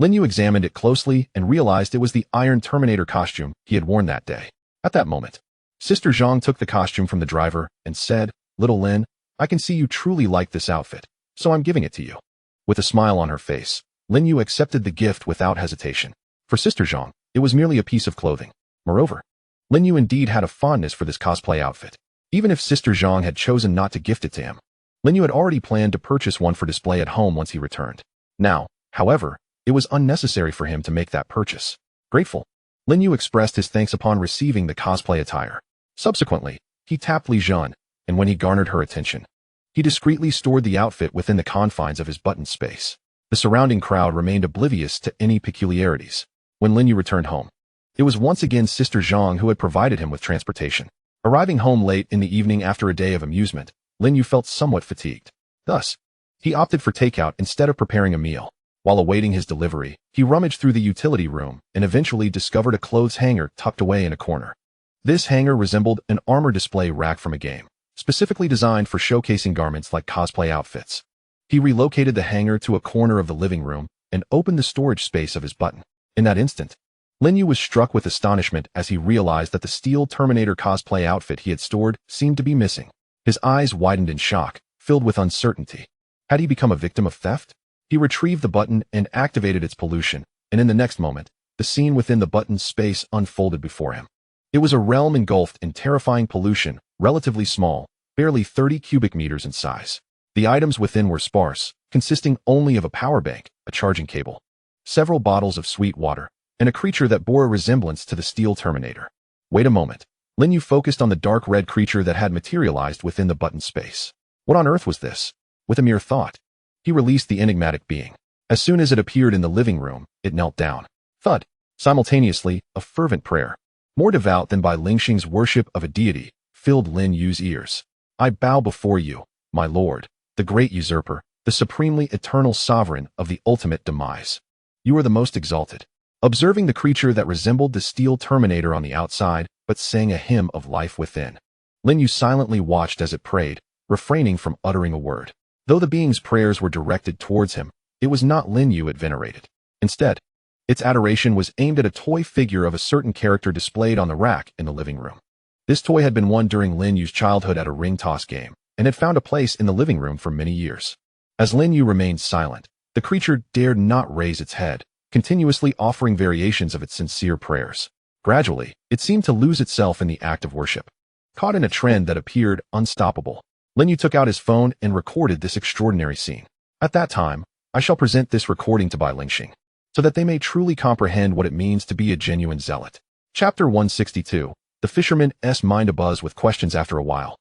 Lin You examined it closely and realized it was the Iron Terminator costume he had worn that day. At that moment, Sister Zhang took the costume from the driver and said, "Little Lin, I can see you truly like this outfit, so I'm giving it to you." With a smile on her face, Lin You accepted the gift without hesitation. For Sister Zhang, it was merely a piece of clothing. Moreover, Lin You indeed had a fondness for this cosplay outfit. Even if Sister Zhang had chosen not to gift it to him, Lin You had already planned to purchase one for display at home once he returned. Now, however, it was unnecessary for him to make that purchase. Grateful, Lin You expressed his thanks upon receiving the cosplay attire. Subsequently, he tapped Li Zhan, and when he garnered her attention, he discreetly stored the outfit within the confines of his button space. The surrounding crowd remained oblivious to any peculiarities. When Lin You returned home, it was once again Sister Zhang who had provided him with transportation. Arriving home late in the evening after a day of amusement, Lin You felt somewhat fatigued. Thus, he opted for takeout instead of preparing a meal. While awaiting his delivery, he rummaged through the utility room and eventually discovered a clothes hanger tucked away in a corner. This hanger resembled an armor display rack from a game, specifically designed for showcasing garments like cosplay outfits. He relocated the hanger to a corner of the living room and opened the storage space of his button. In that instant, Lin You was struck with astonishment as he realized that the Steel Terminator cosplay outfit he had stored seemed to be missing. His eyes widened in shock, filled with uncertainty. Had he become a victim of theft? He retrieved the button and activated its pollution, and in the next moment, the scene within the button's space unfolded before him. It was a realm engulfed in terrifying pollution, relatively small, barely 30 cubic meters in size. The items within were sparse, consisting only of a power bank, a charging cable, several bottles of sweet water, and a creature that bore a resemblance to the Steel Terminator. Wait a moment. Lin You focused on the dark red creature that had materialized within the button space. What on earth was this? With a mere thought, he released the enigmatic being. As soon as it appeared in the living room, it knelt down. Thud. Simultaneously, a fervent prayer, more devout than Bai Lingxing's worship of a deity, filled Lin Yu's ears. "I bow before you, my lord, the great usurper, the supremely eternal sovereign of the ultimate demise. You are the most exalted." Observing the creature that resembled the Steel Terminator on the outside, but sang a hymn of life within, Lin Yu silently watched as it prayed, refraining from uttering a word. Though the being's prayers were directed towards him, it was not Lin Yu it venerated. Instead, its adoration was aimed at a toy figure of a certain character displayed on the rack in the living room. This toy had been won during Lin Yu's childhood at a ring toss game, and had found a place in the living room for many years. As Lin Yu remained silent, the creature dared not raise its head, continuously offering variations of its sincere prayers. Gradually, it seemed to lose itself in the act of worship. Caught in a trend that appeared unstoppable, Lin Yu took out his phone and recorded this extraordinary scene. At that time, I shall present this recording to Bai Lingxing, so that they may truly comprehend what it means to be a genuine zealot. Chapter 162. The fisherman's mind abuzz with questions after a while.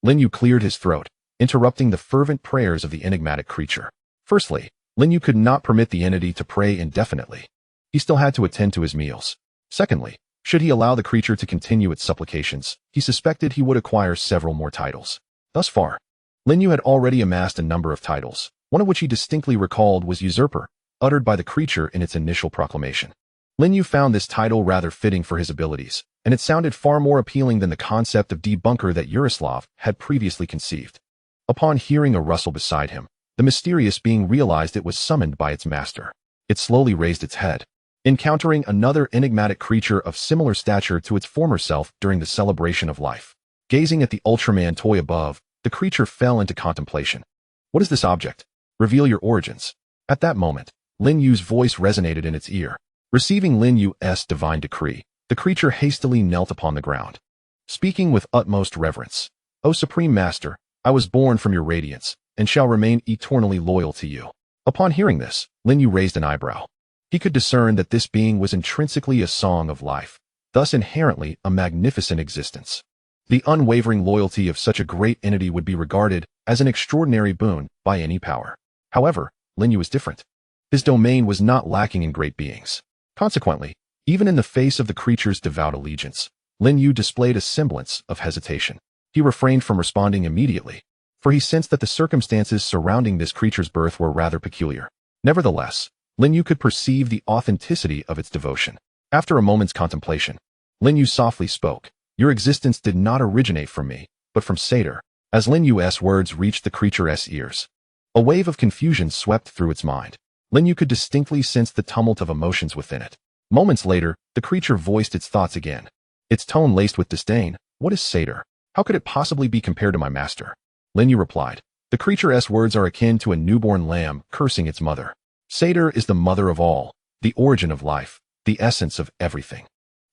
Lin Yu cleared his throat, interrupting the fervent prayers of the enigmatic creature. Firstly, Lin Yu could not permit the entity to pray indefinitely. He still had to attend to his meals. Secondly, should he allow the creature to continue its supplications, he suspected he would acquire several more titles. Thus far, Lin Yu had already amassed a number of titles, one of which he distinctly recalled was Usurper, uttered by the creature in its initial proclamation. Lin Yu found this title rather fitting for his abilities, and it sounded far more appealing than the concept of debunker that Yaroslav had previously conceived. Upon hearing a rustle beside him, the mysterious being realized it was summoned by its master. It slowly raised its head, encountering another enigmatic creature of similar stature to its former self during the celebration of life. Gazing at the Ultraman toy above, the creature fell into contemplation. What is this object? Reveal your origins. At that moment, Lin Yu's voice resonated in its ear. Receiving Lin Yu's divine decree, the creature hastily knelt upon the ground, speaking with utmost reverence. O Supreme Master, I was born from your radiance, and shall remain eternally loyal to you. Upon hearing this, Lin Yu raised an eyebrow. He could discern that this being was intrinsically a song of life, thus inherently a magnificent existence. The unwavering loyalty of such a great entity would be regarded as an extraordinary boon by any power. However, Lin Yu was different. His domain was not lacking in great beings. Consequently, even in the face of the creature's devout allegiance, Lin Yu displayed a semblance of hesitation. He refrained from responding immediately, for he sensed that the circumstances surrounding this creature's birth were rather peculiar. Nevertheless, Lin Yu could perceive the authenticity of its devotion. After a moment's contemplation, Lin Yu softly spoke. Your existence did not originate from me, but from Satyr. As Lin Yu's words reached the creature's ears, a wave of confusion swept through its mind. Lin Yu could distinctly sense the tumult of emotions within it. Moments later, the creature voiced its thoughts again, its tone laced with disdain. What is Satyr? How could it possibly be compared to my master? Lin Yu replied. The creature's words are akin to a newborn lamb cursing its mother. Satyr is the mother of all, the origin of life, the essence of everything.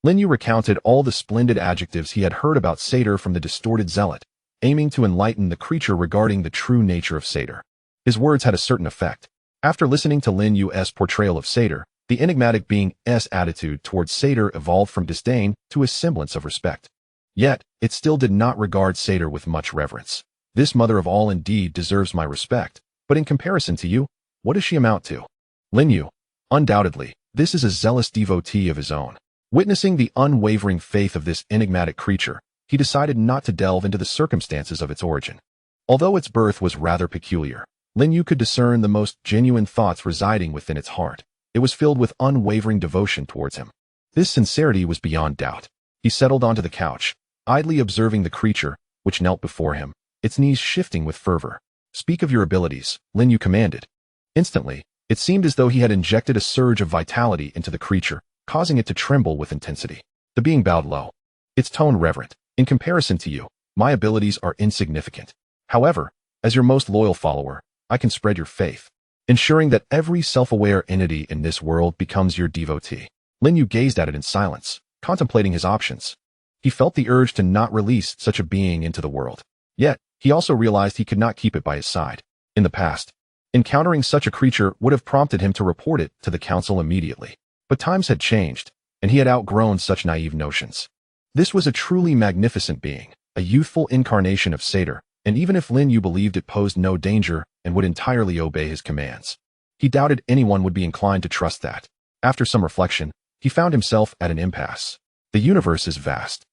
Lin Yu recounted all the splendid adjectives he had heard about Satyr from the distorted zealot, aiming to enlighten the creature regarding the true nature of Satyr. His words had a certain effect. After listening to Lin Yu's portrayal of Satyr, the enigmatic being's attitude towards Satyr evolved from disdain to a semblance of respect. Yet, it still did not regard Satyr with much reverence. This mother of all indeed deserves my respect, but in comparison to you, what does she amount to? Lin Yu, undoubtedly, this is a zealous devotee of his own. Witnessing the unwavering faith of this enigmatic creature, he decided not to delve into the circumstances of its origin. Although its birth was rather peculiar, Lin Yu could discern the most genuine thoughts residing within its heart. It was filled with unwavering devotion towards him. This sincerity was beyond doubt. He settled onto the couch, idly observing the creature, which knelt before him, its knees shifting with fervor. Speak of your abilities, Lin Yu commanded. Instantly, it seemed as though he had injected a surge of vitality into the creature, causing it to tremble with intensity. The being bowed low, its tone reverent. In comparison to you, my abilities are insignificant. However, as your most loyal follower, I can spread your faith, ensuring that every self-aware entity in this world becomes your devotee. Lin Yu gazed at it in silence, contemplating his options. He felt the urge to not release such a being into the world. Yet, he also realized he could not keep it by his side. In the past, encountering such a creature would have prompted him to report it to the council immediately. But times had changed, and he had outgrown such naive notions. This was a truly magnificent being, a youthful incarnation of Satyr, and even if Lin Yu believed it posed no danger and would entirely obey his commands, he doubted anyone would be inclined to trust that. After some reflection, he found himself at an impasse. The universe is vast.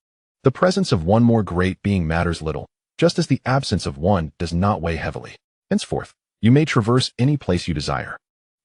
The presence of one more great being matters little, just as the absence of one does not weigh heavily. Henceforth, you may traverse any place you desire.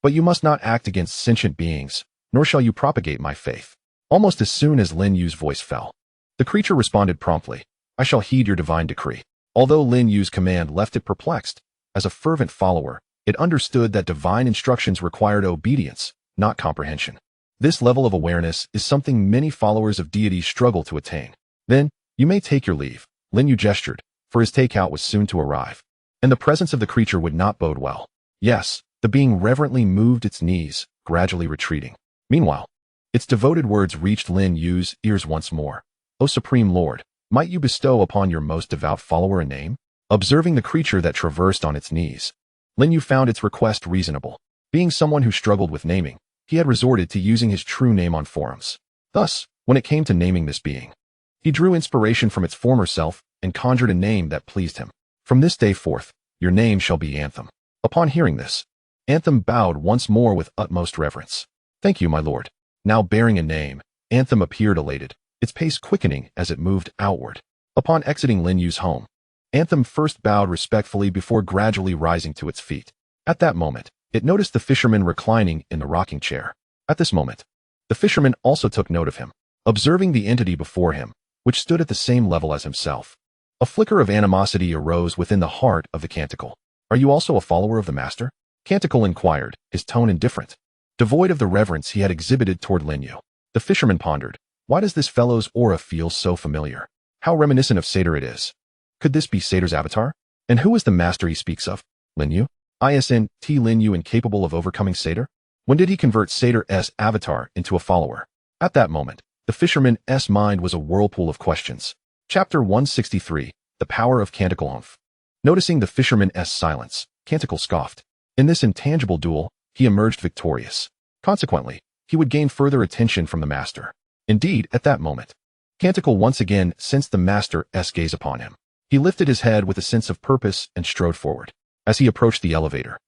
But you must not act against sentient beings, nor shall you propagate my faith. Almost as soon as Lin Yu's voice fell, the creature responded promptly. I shall heed your divine decree. Although Lin Yu's command left it perplexed, as a fervent follower, it understood that divine instructions required obedience, not comprehension. This level of awareness is something many followers of deities struggle to attain. Then, you may take your leave, Lin Yu gestured, for his takeout was soon to arrive, and the presence of the creature would not bode well. Yes, the being reverently moved its knees, gradually retreating. Meanwhile, its devoted words reached Lin Yu's ears once more. O Supreme Lord, might you bestow upon your most devout follower a name? Observing the creature that traversed on its knees, Lin Yu found its request reasonable. Being someone who struggled with naming, he had resorted to using his true name on forums. Thus, when it came to naming this being, he drew inspiration from its former self and conjured a name that pleased him. From this day forth, your name shall be Anthem. Upon hearing this, Anthem bowed once more with utmost reverence. Thank you, my lord. Now bearing a name, Anthem appeared elated, its pace quickening as it moved outward. Upon exiting Lin Yu's home, Anthem first bowed respectfully before gradually rising to its feet. At that moment, it noticed the fisherman reclining in the rocking chair. At this moment, the fisherman also took note of him, observing the entity before him, which stood at the same level as himself. A flicker of animosity arose within the heart of the Canticle. Are you also a follower of the master? Canticle inquired, his tone indifferent, devoid of the reverence he had exhibited toward Lin Yu. The fisherman pondered, why does this fellow's aura feel so familiar? How reminiscent of Satyr it is. Could this be Satyr's avatar? And who is the master he speaks of? Lin Yu? ISNT Lin Yu incapable of overcoming Satyr? When did he convert Satyr-S avatar into a follower? At that moment, the fisherman's mind was a whirlpool of questions. Chapter 163, The Power of Canticle. Noticing the fisherman's silence, Canticle scoffed. In this intangible duel, he emerged victorious. Consequently, he would gain further attention from the master. Indeed, at that moment, Canticle once again sensed the master's gaze upon him. He lifted his head with a sense of purpose and strode forward. As he approached the elevator,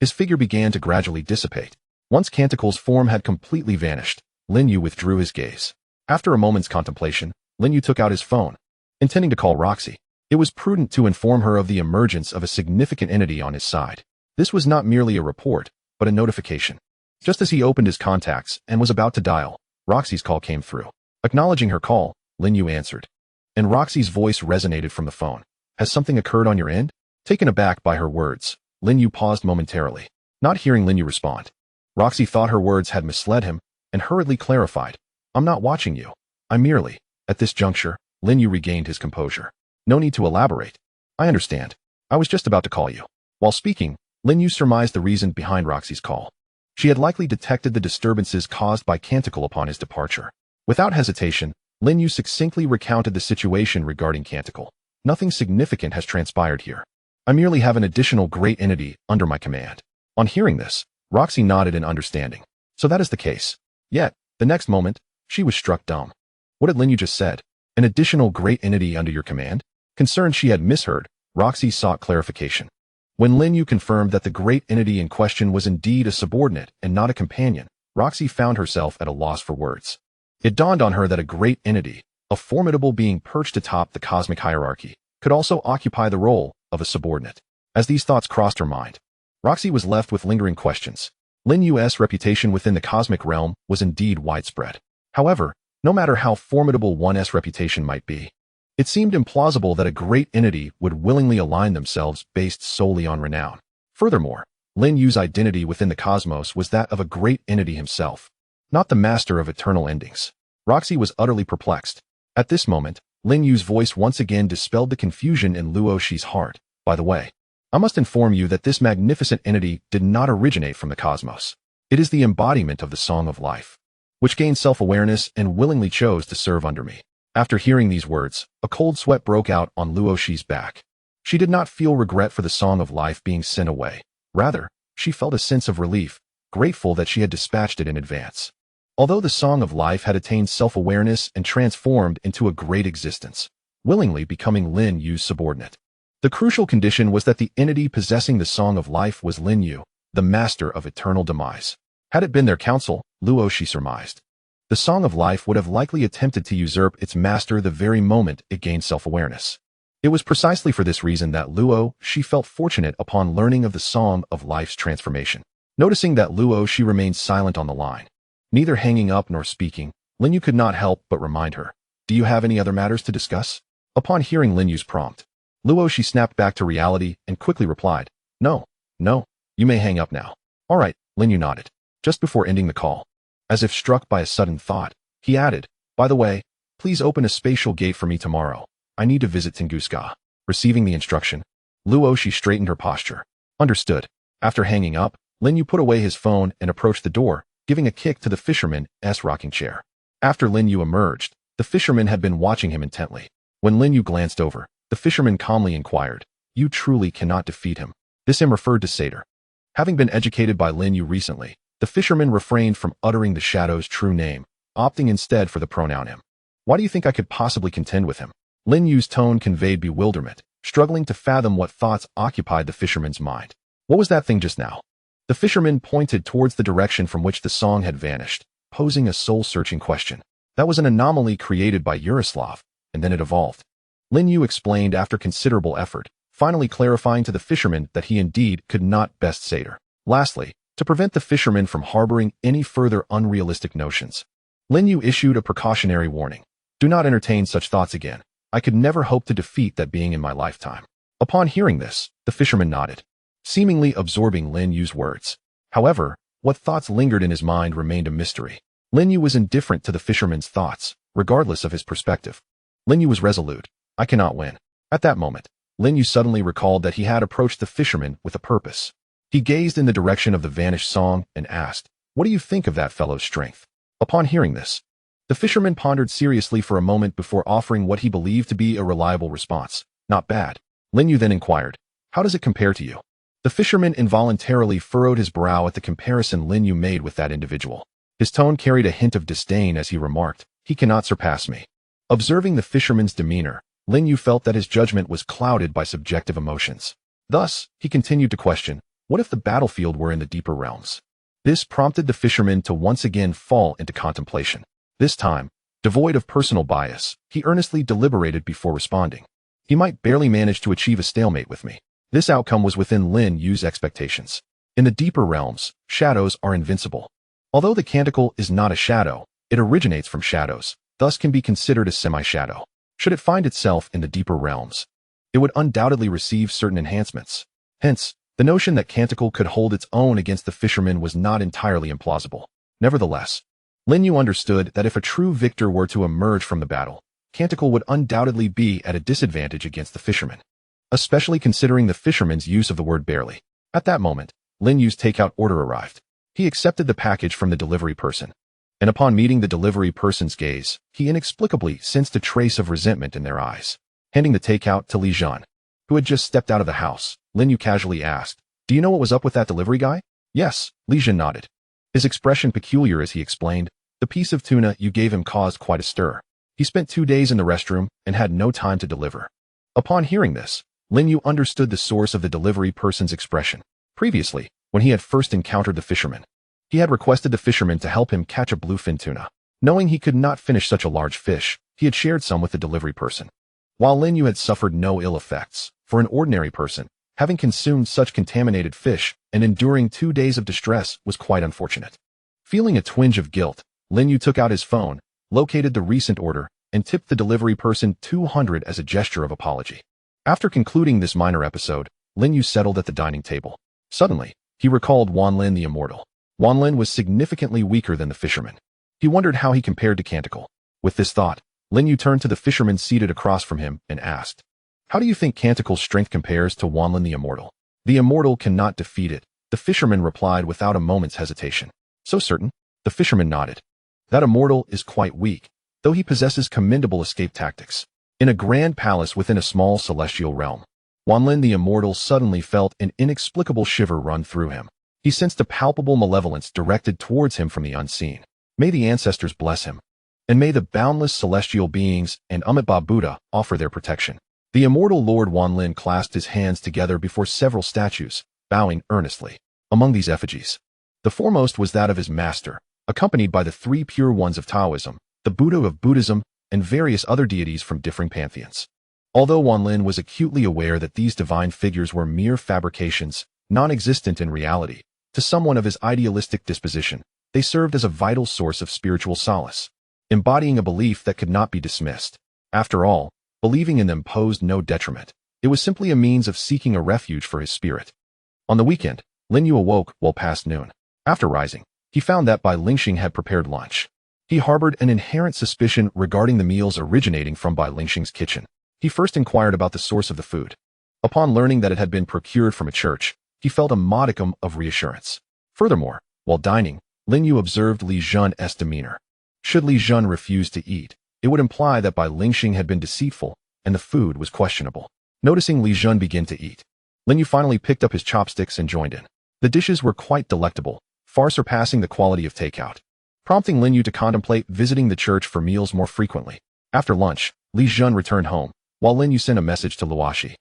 his figure began to gradually dissipate. Once Canticle's form had completely vanished, Lin You withdrew his gaze. After a moment's contemplation, Lin You took out his phone, intending to call Roxy. It was prudent to inform her of the emergence of a significant entity on his side. This was not merely a report, but a notification. Just as he opened his contacts and was about to dial, Roxy's call came through. Acknowledging her call, Lin You answered. And Roxy's voice resonated from the phone. Has something occurred on your end? Taken aback by her words, Lin You paused momentarily. Not hearing Lin You respond, Roxy thought her words had misled him and hurriedly clarified. I'm not watching you. I merely. At this juncture, Lin You regained his composure. No need to elaborate. I understand. I was just about to call you. While speaking, Lin You surmised the reason behind Roxy's call. She had likely detected the disturbances caused by Canticle upon his departure. Without hesitation, Lin You succinctly recounted the situation regarding Canticle. Nothing significant has transpired here. I merely have an additional great entity under my command. On hearing this, Roxy nodded in understanding. So that is the case. Yet, the next moment, she was struck dumb. What had Lin You just said? An additional great entity under your command? Concerned she had misheard, Roxy sought clarification. When Lin You confirmed that the great entity in question was indeed a subordinate and not a companion, Roxy found herself at a loss for words. It dawned on her that a great entity, a formidable being perched atop the cosmic hierarchy, could also occupy the role of a subordinate. As these thoughts crossed her mind, Roxy was left with lingering questions. Lin Yu's reputation within the cosmic realm was indeed widespread. However, no matter how formidable one's reputation might be, it seemed implausible that a great entity would willingly align themselves based solely on renown. Furthermore, Lin Yu's identity within the cosmos was that of a great entity himself, not the master of eternal endings. Roxy was utterly perplexed. At this moment, Lin Yu's voice once again dispelled the confusion in Luo Shi's heart. By the way, I must inform you that this magnificent entity did not originate from the cosmos. It is the embodiment of the Song of Life, which gained self-awareness and willingly chose to serve under me. After hearing these words, a cold sweat broke out on Luo Shi's back. She did not feel regret for the Song of Life being sent away. Rather, she felt a sense of relief, grateful that she had dispatched it in advance. Although the Song of Life had attained self-awareness and transformed into a great existence, willingly becoming Lin Yu's subordinate. The crucial condition was that the entity possessing the Song of Life was Lin You, the master of eternal demise. Had it been their counsel, Luo Shi surmised, the Song of Life would have likely attempted to usurp its master the very moment it gained self-awareness. It was precisely for this reason that Luo Shi felt fortunate upon learning of the Song of Life's transformation. Noticing that Luo Shi remained silent on the line, neither hanging up nor speaking, Lin You could not help but remind her, "Do you have any other matters to discuss?" Upon hearing Lin Yu's prompt, Luo Shi snapped back to reality and quickly replied, No, you may hang up now." "All right," Lin Yu nodded. Just before ending the call, as if struck by a sudden thought, he added, "By the way, please open a spatial gate for me tomorrow. I need to visit Tunguska." Receiving the instruction, Luo Shi straightened her posture. Understood. After hanging up, Lin Yu put away his phone and approached the door, giving a kick to the fisherman's rocking chair. After Lin Yu emerged, the fisherman had been watching him intently. When Lin Yu glanced over, the fisherman calmly inquired, "You truly cannot defeat him." This him referred to Satyr. Having been educated by Lin Yu recently, the fisherman refrained from uttering the shadow's true name, opting instead for the pronoun him. "Why do you think I could possibly contend with him?" Lin Yu's tone conveyed bewilderment, struggling to fathom what thoughts occupied the fisherman's mind. "What was that thing just now?" The fisherman pointed towards the direction from which the song had vanished, posing a soul-searching question. "That was an anomaly created by Yaroslav, and then it evolved." Lin Yu explained after considerable effort, finally clarifying to the fisherman that he indeed could not best Satyr. Lastly, to prevent the fisherman from harboring any further unrealistic notions, Lin Yu issued a precautionary warning. "Do not entertain such thoughts again. I could never hope to defeat that being in my lifetime." Upon hearing this, the fisherman nodded, seemingly absorbing Lin Yu's words. However, what thoughts lingered in his mind remained a mystery. Lin Yu was indifferent to the fisherman's thoughts, regardless of his perspective. Lin Yu was resolute. "I cannot win." At that moment, Lin Yu suddenly recalled that he had approached the fisherman with a purpose. He gazed in the direction of the vanished song and asked, What do you think of that fellow's strength? Upon hearing this, the fisherman pondered seriously for a moment before offering what he believed to be a reliable response. Not bad. Lin You then inquired, how does it compare to you? The fisherman involuntarily furrowed his brow at the comparison Lin You made with that individual. His tone carried a hint of disdain as he remarked, he cannot surpass me. Observing the fisherman's demeanor, Lin You felt that his judgment was clouded by subjective emotions. Thus, he continued to question, what if the battlefield were in the deeper realms? This prompted the fisherman to once again fall into contemplation. This time, devoid of personal bias, he earnestly deliberated before responding. He might barely manage to achieve a stalemate with me. This outcome was within Lin Yu's expectations. In the deeper realms, shadows are invincible. Although the canticle is not a shadow, it originates from shadows, thus can be considered a semi-shadow. Should it find itself in the deeper realms, it would undoubtedly receive certain enhancements. Hence, the notion that canticle could hold its own against the fisherman was not entirely implausible. Nevertheless, Lin You understood that if a true victor were to emerge from the battle, canticle would undoubtedly be at a disadvantage against the fisherman, especially considering the fisherman's use of the word barely. At that moment, Lin Yu's takeout order arrived. He accepted the package from the delivery person, and upon meeting the delivery person's gaze, he inexplicably sensed a trace of resentment in their eyes. Handing the takeout to Li Zhan, who had just stepped out of the house, Lin You casually asked, do you know what was up with that delivery guy? Yes, Li Zhan nodded. His expression peculiar as he explained, the piece of tuna you gave him caused quite a stir. He spent 2 days in the restroom and had no time to deliver. Upon hearing this, Lin You understood the source of the delivery person's expression. Previously, when he had first encountered the fisherman, he had requested the fisherman to help him catch a bluefin tuna. Knowing he could not finish such a large fish, he had shared some with the delivery person. While Lin You had suffered no ill effects, for an ordinary person, having consumed such contaminated fish and enduring 2 days of distress was quite unfortunate. Feeling a twinge of guilt, Lin You took out his phone, located the recent order, and tipped the delivery person 200 as a gesture of apology. After concluding this minor episode, Lin You settled at the dining table. Suddenly, he recalled Wanlin the Immortal. Wanlin was significantly weaker than the fisherman. He wondered how he compared to Canticle. With this thought, Lin You turned to the fisherman seated across from him and asked, how do you think Canticle's strength compares to Wanlin the Immortal? The Immortal cannot defeat it, the fisherman replied without a moment's hesitation. So certain? The fisherman nodded. That Immortal is quite weak, though he possesses commendable escape tactics. In a grand palace within a small celestial realm, Wanlin the Immortal suddenly felt an inexplicable shiver run through him. He sensed a palpable malevolence directed towards him from the unseen. May the ancestors bless him, and may the boundless celestial beings and Amitabha Buddha offer their protection. The immortal Lord Wanlin clasped his hands together before several statues, bowing earnestly. Among these effigies, the foremost was that of his master, accompanied by the 3 pure ones of Taoism, the Buddha of Buddhism, and various other deities from differing pantheons. Although Wanlin was acutely aware that these divine figures were mere fabrications, non-existent in reality, to someone of his idealistic disposition, they served as a vital source of spiritual solace, embodying a belief that could not be dismissed. After all, believing in them posed no detriment. It was simply a means of seeking a refuge for his spirit. On the weekend, Lin You awoke well past noon. After rising, he found that Bai Lingxing had prepared lunch. He harbored an inherent suspicion regarding the meals originating from Bai Lingxing's kitchen. He first inquired about the source of the food. Upon learning that it had been procured from a church, he felt a modicum of reassurance. Furthermore, while dining, Lin You observed Li Zhan's demeanor. Should Li Zhan refuse to eat, it would imply that Bai Lingxing had been deceitful and the food was questionable. Noticing Li Zhan begin to eat, Lin You finally picked up his chopsticks and joined in. The dishes were quite delectable, far surpassing the quality of takeout, prompting Lin You to contemplate visiting the church for meals more frequently. After lunch, Li Zhan returned home, while Lin You sent a message to Luoxi,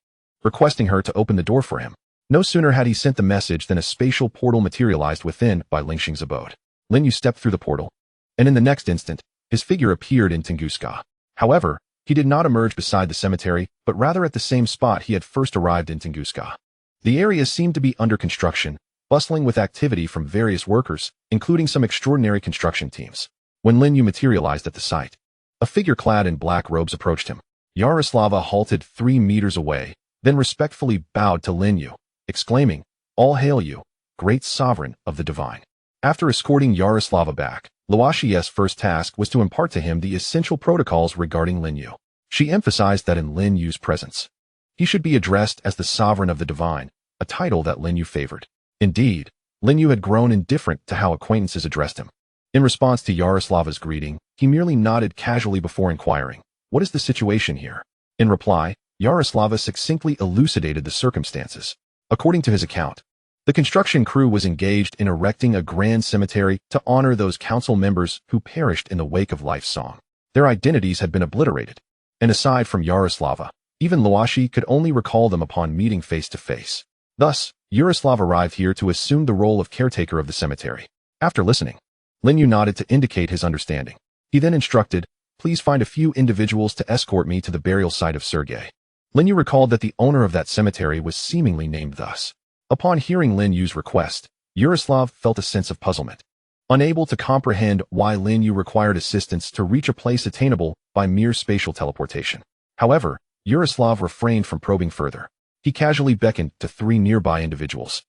requesting her to open the door for him. No sooner had he sent the message than a spatial portal materialized within Bai Lingxing's abode. Lin You stepped through the portal, and in the next instant, his figure appeared in Tunguska. However, he did not emerge beside the cemetery, but rather at the same spot he had first arrived in Tunguska. The area seemed to be under construction, bustling with activity from various workers, including some extraordinary construction teams. When Lin You materialized at the site, a figure clad in black robes approached him. Yaroslava halted 3 meters away, then respectfully bowed to Lin You, exclaiming, "All hail you, great sovereign of the divine." After escorting Yaroslava back, Luoxi's first task was to impart to him the essential protocols regarding Lin You. She emphasized that in Lin Yu's presence, he should be addressed as the sovereign of the divine, a title that Lin You favored. Indeed, Lin You had grown indifferent to how acquaintances addressed him. In response to Yaroslava's greeting, he merely nodded casually before inquiring, "What is the situation here?" In reply, Yaroslava succinctly elucidated the circumstances. According to his account, the construction crew was engaged in erecting a grand cemetery to honor those council members who perished in the wake of Life's Song. Their identities had been obliterated, and aside from Yaroslava, even Luashi could only recall them upon meeting face to face. Thus, Yaroslav arrived here to assume the role of caretaker of the cemetery. After listening, Lin You nodded to indicate his understanding. He then instructed, "Please find a few individuals to escort me to the burial site of Sergei." Lin You recalled that the owner of that cemetery was seemingly named thus. Upon hearing Lin Yu's request, Yaroslav felt a sense of puzzlement. Unable to comprehend why Lin You required assistance to reach a place attainable by mere spatial teleportation. However, Yaroslav refrained from probing further. He casually beckoned to 3 nearby individuals,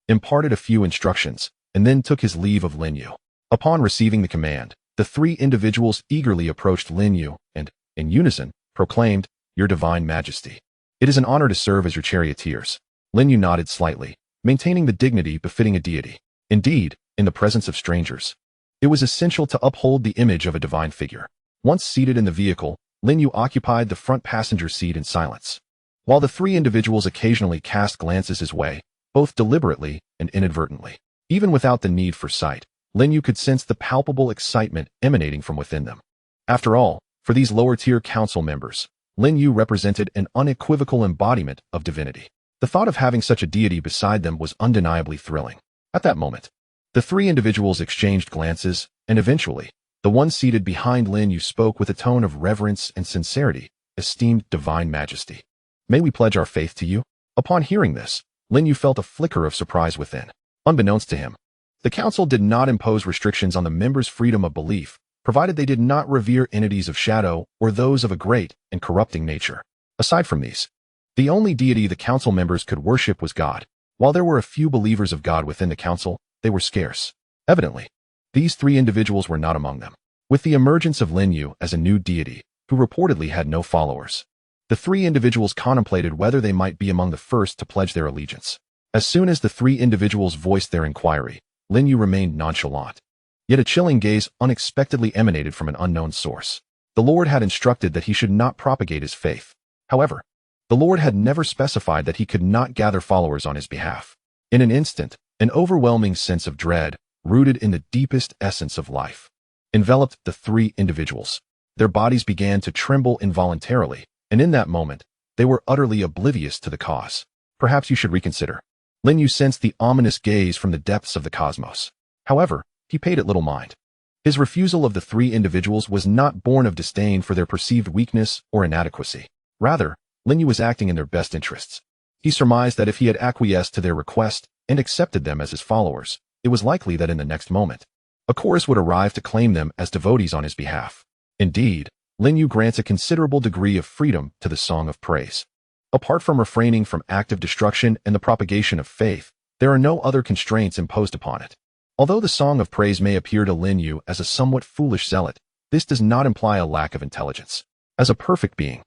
imparted a few instructions, and then took his leave of Lin You. Upon receiving the command, the 3 individuals eagerly approached Lin You and, in unison, proclaimed, "Your Divine Majesty. It is an honor to serve as your charioteers." Lin You nodded slightly, maintaining the dignity befitting a deity. Indeed, in the presence of strangers, it was essential to uphold the image of a divine figure. Once seated in the vehicle, Lin You occupied the front passenger seat in silence. While the 3 individuals occasionally cast glances his way, both deliberately and inadvertently. Even without the need for sight, Lin You could sense the palpable excitement emanating from within them. After all, for these lower-tier council members, Lin You represented an unequivocal embodiment of divinity. The thought of having such a deity beside them was undeniably thrilling. At that moment, the 3 individuals exchanged glances, and eventually, the one seated behind Lin You spoke with a tone of reverence and sincerity, "Esteemed Divine Majesty, may we pledge our faith to you?" Upon hearing this, Lin You felt a flicker of surprise within. Unbeknownst to him, the council did not impose restrictions on the members' freedom of belief, provided they did not revere entities of shadow or those of a great and corrupting nature. Aside from these, the only deity the council members could worship was God. While there were a few believers of God within the council, they were scarce. Evidently, these 3 individuals were not among them. With the emergence of Lin You as a new deity, who reportedly had no followers, the 3 individuals contemplated whether they might be among the first to pledge their allegiance. As soon as the 3 individuals voiced their inquiry, Lin You remained nonchalant. Yet a chilling gaze unexpectedly emanated from an unknown source. The Lord had instructed that he should not propagate his faith. However, the Lord had never specified that he could not gather followers on his behalf. In an instant, an overwhelming sense of dread, rooted in the deepest essence of life, enveloped the 3 individuals. Their bodies began to tremble involuntarily, and in that moment, they were utterly oblivious to the cause. "Perhaps you should reconsider." Lin You sensed the ominous gaze from the depths of the cosmos. However, he paid it little mind. His refusal of the 3 individuals was not born of disdain for their perceived weakness or inadequacy. Rather, Lin You was acting in their best interests. He surmised that if he had acquiesced to their request and accepted them as his followers, it was likely that in the next moment, a chorus would arrive to claim them as devotees on his behalf. Indeed, Lin You grants a considerable degree of freedom to the Song of Praise. Apart from refraining from active destruction and the propagation of faith, there are no other constraints imposed upon it. Although the Song of Praise may appear to Lin You as a somewhat foolish zealot, this does not imply a lack of intelligence. As a perfect being,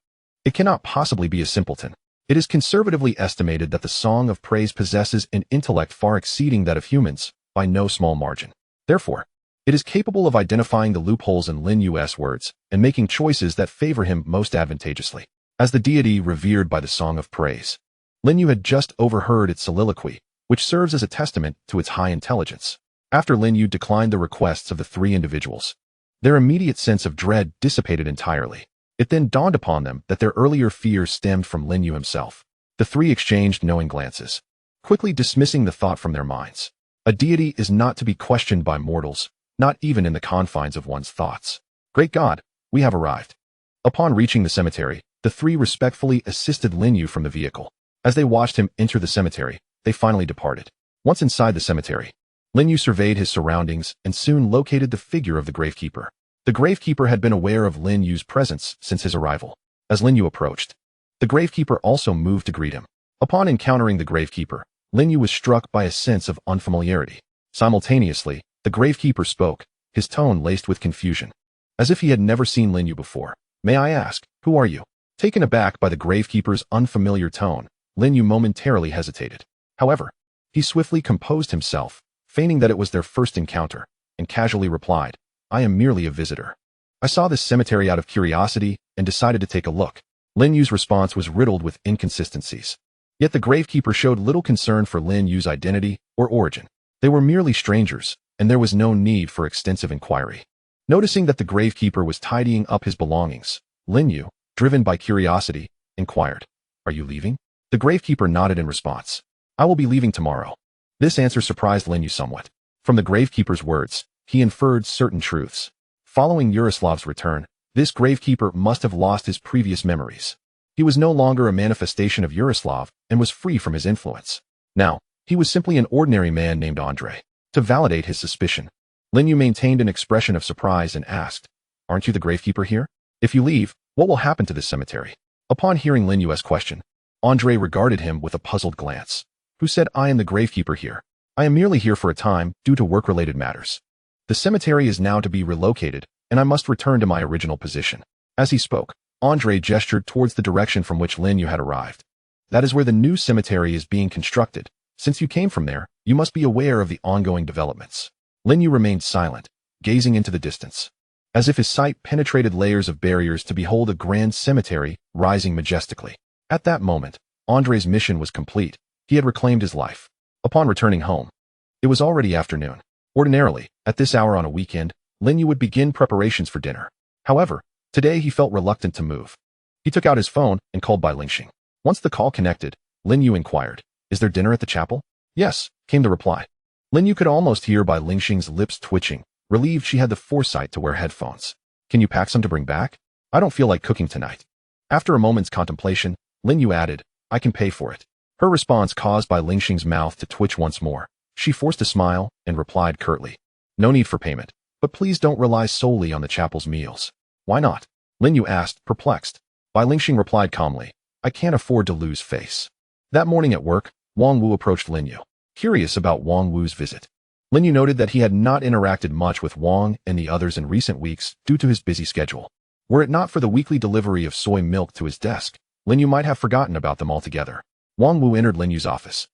it cannot possibly be a simpleton. It is conservatively estimated that the Song of Praise possesses an intellect far exceeding that of humans, by no small margin. Therefore, it is capable of identifying the loopholes in Lin Yu's words and making choices that favor him most advantageously. As the deity revered by the Song of Praise, Lin You had just overheard its soliloquy, which serves as a testament to its high intelligence. After Lin You declined the requests of the 3 individuals, their immediate sense of dread dissipated entirely. It then dawned upon them that their earlier fears stemmed from Lin You himself. The 3 exchanged knowing glances, quickly dismissing the thought from their minds. A deity is not to be questioned by mortals, not even in the confines of one's thoughts. "Great God, we have arrived." Upon reaching the cemetery, the 3 respectfully assisted Lin You from the vehicle. As they watched him enter the cemetery, they finally departed. Once inside the cemetery, Lin You surveyed his surroundings and soon located the figure of the gravekeeper. The gravekeeper had been aware of Lin Yu's presence since his arrival. As Lin You approached, the gravekeeper also moved to greet him. Upon encountering the gravekeeper, Lin You was struck by a sense of unfamiliarity. Simultaneously, the gravekeeper spoke, his tone laced with confusion. As if he had never seen Lin You before. "May I ask, who are you?" Taken aback by the gravekeeper's unfamiliar tone, Lin You momentarily hesitated. However, he swiftly composed himself, feigning that it was their first encounter, and casually replied, "I am merely a visitor. I saw this cemetery out of curiosity and decided to take a look." Lin Yu's response was riddled with inconsistencies. Yet the gravekeeper showed little concern for Lin Yu's identity or origin. They were merely strangers, and there was no need for extensive inquiry. Noticing that the gravekeeper was tidying up his belongings, Lin Yu, driven by curiosity, inquired, "Are you leaving?" The gravekeeper nodded in response. "I will be leaving tomorrow." This answer surprised Lin Yu somewhat. From the gravekeeper's words, he inferred certain truths. Following Yaroslav's return, this gravekeeper must have lost his previous memories. He was no longer a manifestation of Yaroslav and was free from his influence. Now, he was simply an ordinary man named Andre. To validate his suspicion, Lin Yu maintained an expression of surprise and asked, "Aren't you the gravekeeper here? If you leave, what will happen to this cemetery?" Upon hearing Lin Yu's question, Andre regarded him with a puzzled glance. "Who said I am the gravekeeper here? I am merely here for a time due to work-related matters. The cemetery is now to be relocated, and I must return to my original position." As he spoke, Andre gestured towards the direction from which Lin Yu had arrived. "That is where the new cemetery is being constructed. Since you came from there, you must be aware of the ongoing developments." Lin Yu remained silent, gazing into the distance, as if his sight penetrated layers of barriers to behold a grand cemetery rising majestically. At that moment, Andre's mission was complete. He had reclaimed his life. Upon returning home, it was already afternoon. Ordinarily, at this hour on a weekend, Lin Yu would begin preparations for dinner. However, today he felt reluctant to move. He took out his phone and called by Lingxing. Once the call connected, Lin Yu inquired, "Is there dinner at the chapel?" "Yes," came the reply. Lin Yu could almost hear by Lingxing's lips twitching, relieved she had the foresight to wear headphones. "Can you pack some to bring back? I don't feel like cooking tonight." After a moment's contemplation, Lin Yu added, "I can pay for it." Her response caused by Lingxing's mouth to twitch once more. She forced a smile and replied curtly, "No need for payment, but please don't rely solely on the chapel's meals." "Why not?" Lin Yu asked, perplexed. Bai Lingxing replied calmly, "I can't afford to lose face." That morning at work, Wang Wu approached Lin Yu, curious about Wang Wu's visit. Lin Yu noted that he had not interacted much with Wang and the others in recent weeks due to his busy schedule. Were it not for the weekly delivery of soy milk to his desk, Lin Yu might have forgotten about them altogether. Wang Wu entered Lin Yu's office,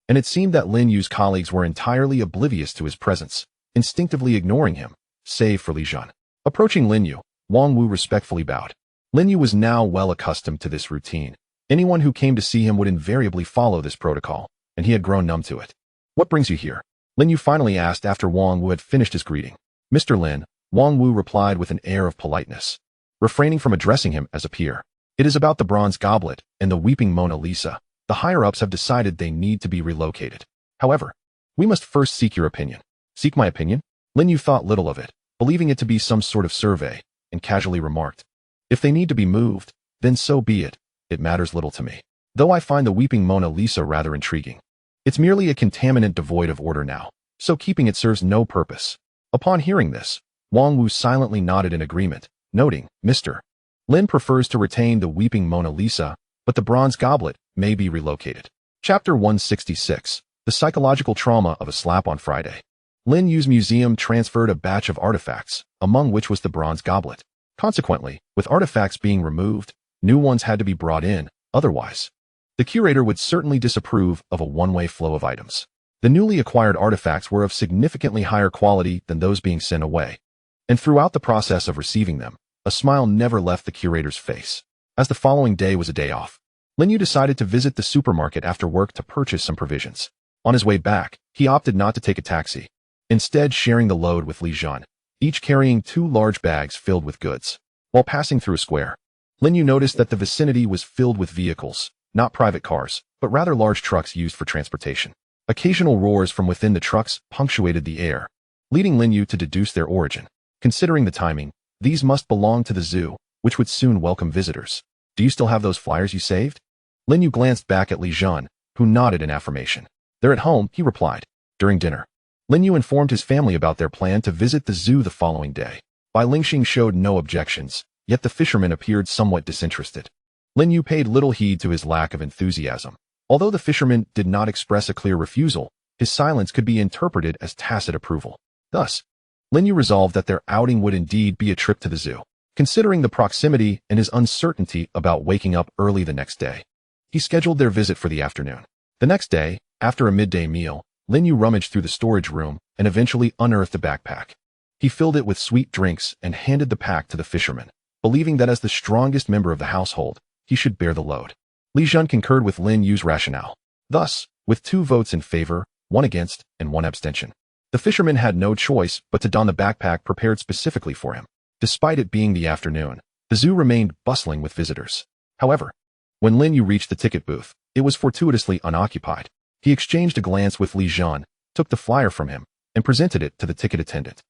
and it seemed that Lin Yu's colleagues were entirely oblivious to his presence, instinctively ignoring him, save for Li Zhan. Approaching Lin Yu, Wang Wu respectfully bowed. Lin Yu was now well accustomed to this routine. Anyone who came to see him would invariably follow this protocol, and he had grown numb to it. "What brings you here?" Lin Yu finally asked after Wang Wu had finished his greeting. "Mr. Lin," Wang Wu replied with an air of politeness, refraining from addressing him as a peer. "It is about the bronze goblet and the weeping Mona Lisa. The higher-ups have decided they need to be relocated. However, we must first seek your opinion." "Seek my opinion?" Lin Yu thought little of it, believing it to be some sort of survey, and casually remarked, "If they need to be moved, then so be it. It matters little to me. Though I find the weeping Mona Lisa rather intriguing. It's merely a contaminant devoid of order now, so keeping it serves no purpose." Upon hearing this, Wang Wu silently nodded in agreement, noting, "Mr. Lin prefers to retain the weeping Mona Lisa, but the bronze goblet may be relocated." Chapter 166, The Psychological Trauma of a Slap on Friday. Lin Yu's museum transferred a batch of artifacts, among which was the bronze goblet. Consequently, with artifacts being removed, new ones had to be brought in, otherwise, the curator would certainly disapprove of a one-way flow of items. The newly acquired artifacts were of significantly higher quality than those being sent away, and throughout the process of receiving them, a smile never left the curator's face. As the following day was a day off, Lin Yu decided to visit the supermarket after work to purchase some provisions. On his way back, he opted not to take a taxi, instead sharing the load with Li Zhan, each carrying 2 large bags filled with goods. While passing through a square, Lin Yu noticed that the vicinity was filled with vehicles, not private cars, but rather large trucks used for transportation. Occasional roars from within the trucks punctuated the air, leading Lin Yu to deduce their origin. Considering the timing, these must belong to the zoo, which would soon welcome visitors. "Do you still have those flyers you saved?" Lin Yu glanced back at Li Zhan, who nodded in affirmation. "They're at home," he replied. During dinner, Lin Yu informed his family about their plan to visit the zoo the following day. Bai Lingxing showed no objections, yet the fisherman appeared somewhat disinterested. Lin Yu paid little heed to his lack of enthusiasm. Although the fisherman did not express a clear refusal, his silence could be interpreted as tacit approval. Thus, Lin Yu resolved that their outing would indeed be a trip to the zoo. Considering the proximity and his uncertainty about waking up early the next day, he scheduled their visit for the afternoon. The next day, after a midday meal, Lin You rummaged through the storage room and eventually unearthed a backpack. He filled it with sweet drinks and handed the pack to the fisherman, believing that as the strongest member of the household, he should bear the load. Li Jun concurred with Lin Yu's rationale. Thus, with 2 votes in favor, 1 against, and 1 abstention, the fisherman had no choice but to don the backpack prepared specifically for him. Despite it being the afternoon, the zoo remained bustling with visitors. However, when Lin Yu reached the ticket booth, it was fortuitously unoccupied. He exchanged a glance with Li Jun, took the flyer from him, and presented it to the ticket attendant.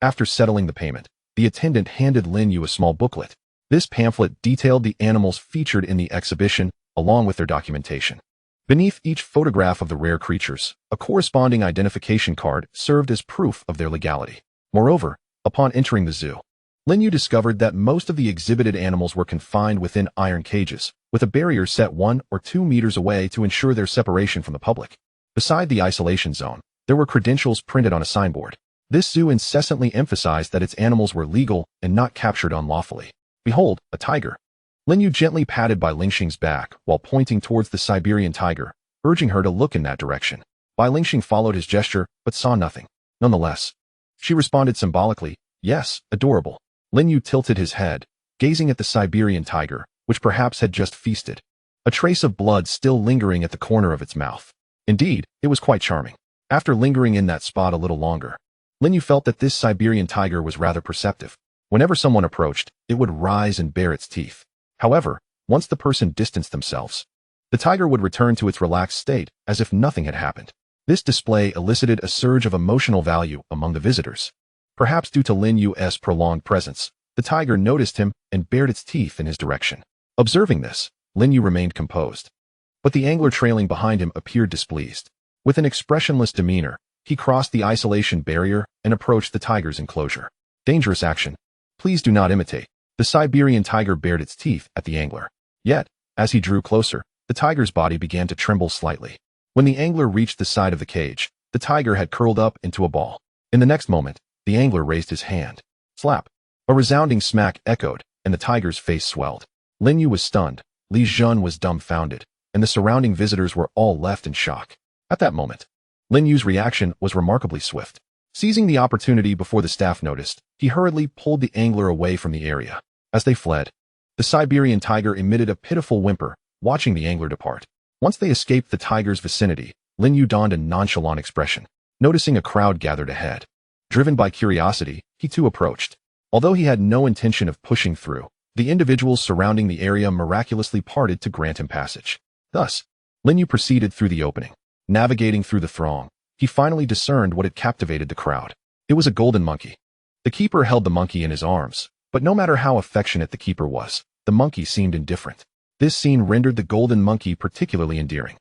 After settling the payment, the attendant handed Lin Yu a small booklet. This pamphlet detailed the animals featured in the exhibition, along with their documentation. Beneath each photograph of the rare creatures, a corresponding identification card served as proof of their legality. Moreover, upon entering the zoo, Lin Yu discovered that most of the exhibited animals were confined within iron cages, with a barrier set 1 or 2 meters away to ensure their separation from the public. Beside the isolation zone, there were credentials printed on a signboard. This zoo incessantly emphasized that its animals were legal and not captured unlawfully. Behold, a tiger. Lin Yu gently patted Bai Lingxing's back while pointing towards the Siberian tiger, urging her to look in that direction. Bai Lingxing followed his gesture, but saw nothing. Nonetheless, she responded symbolically, "Yes, adorable." Lin Yu tilted his head, gazing at the Siberian tiger, which perhaps had just feasted, a trace of blood still lingering at the corner of its mouth. Indeed, it was quite charming. After lingering in that spot a little longer, Lin Yu felt that this Siberian tiger was rather perceptive. Whenever someone approached, it would rise and bare its teeth. However, once the person distanced themselves, the tiger would return to its relaxed state as if nothing had happened. This display elicited a surge of emotional value among the visitors. Perhaps due to Lin Yu's prolonged presence, the tiger noticed him and bared its teeth in his direction. Observing this, Lin Yu remained composed. But the angler trailing behind him appeared displeased. With an expressionless demeanor, he crossed the isolation barrier and approached the tiger's enclosure. Dangerous action. Please do not imitate. The Siberian tiger bared its teeth at the angler. Yet, as he drew closer, the tiger's body began to tremble slightly. When the angler reached the side of the cage, the tiger had curled up into a ball. In the next moment, the angler raised his hand. Slap. A resounding smack echoed, and the tiger's face swelled. Lin Yu was stunned, Li Jun was dumbfounded, and the surrounding visitors were all left in shock. At that moment, Lin Yu's reaction was remarkably swift. Seizing the opportunity before the staff noticed, he hurriedly pulled the angler away from the area. As they fled, the Siberian tiger emitted a pitiful whimper, watching the angler depart. Once they escaped the tiger's vicinity, Lin Yu donned a nonchalant expression, noticing a crowd gathered ahead. Driven by curiosity, he too approached. Although he had no intention of pushing through, the individuals surrounding the area miraculously parted to grant him passage. Thus, Lin Yu proceeded through the opening. Navigating through the throng, he finally discerned what had captivated the crowd. It was a golden monkey. The keeper held the monkey in his arms, but no matter how affectionate the keeper was, the monkey seemed indifferent. This scene rendered the golden monkey particularly endearing.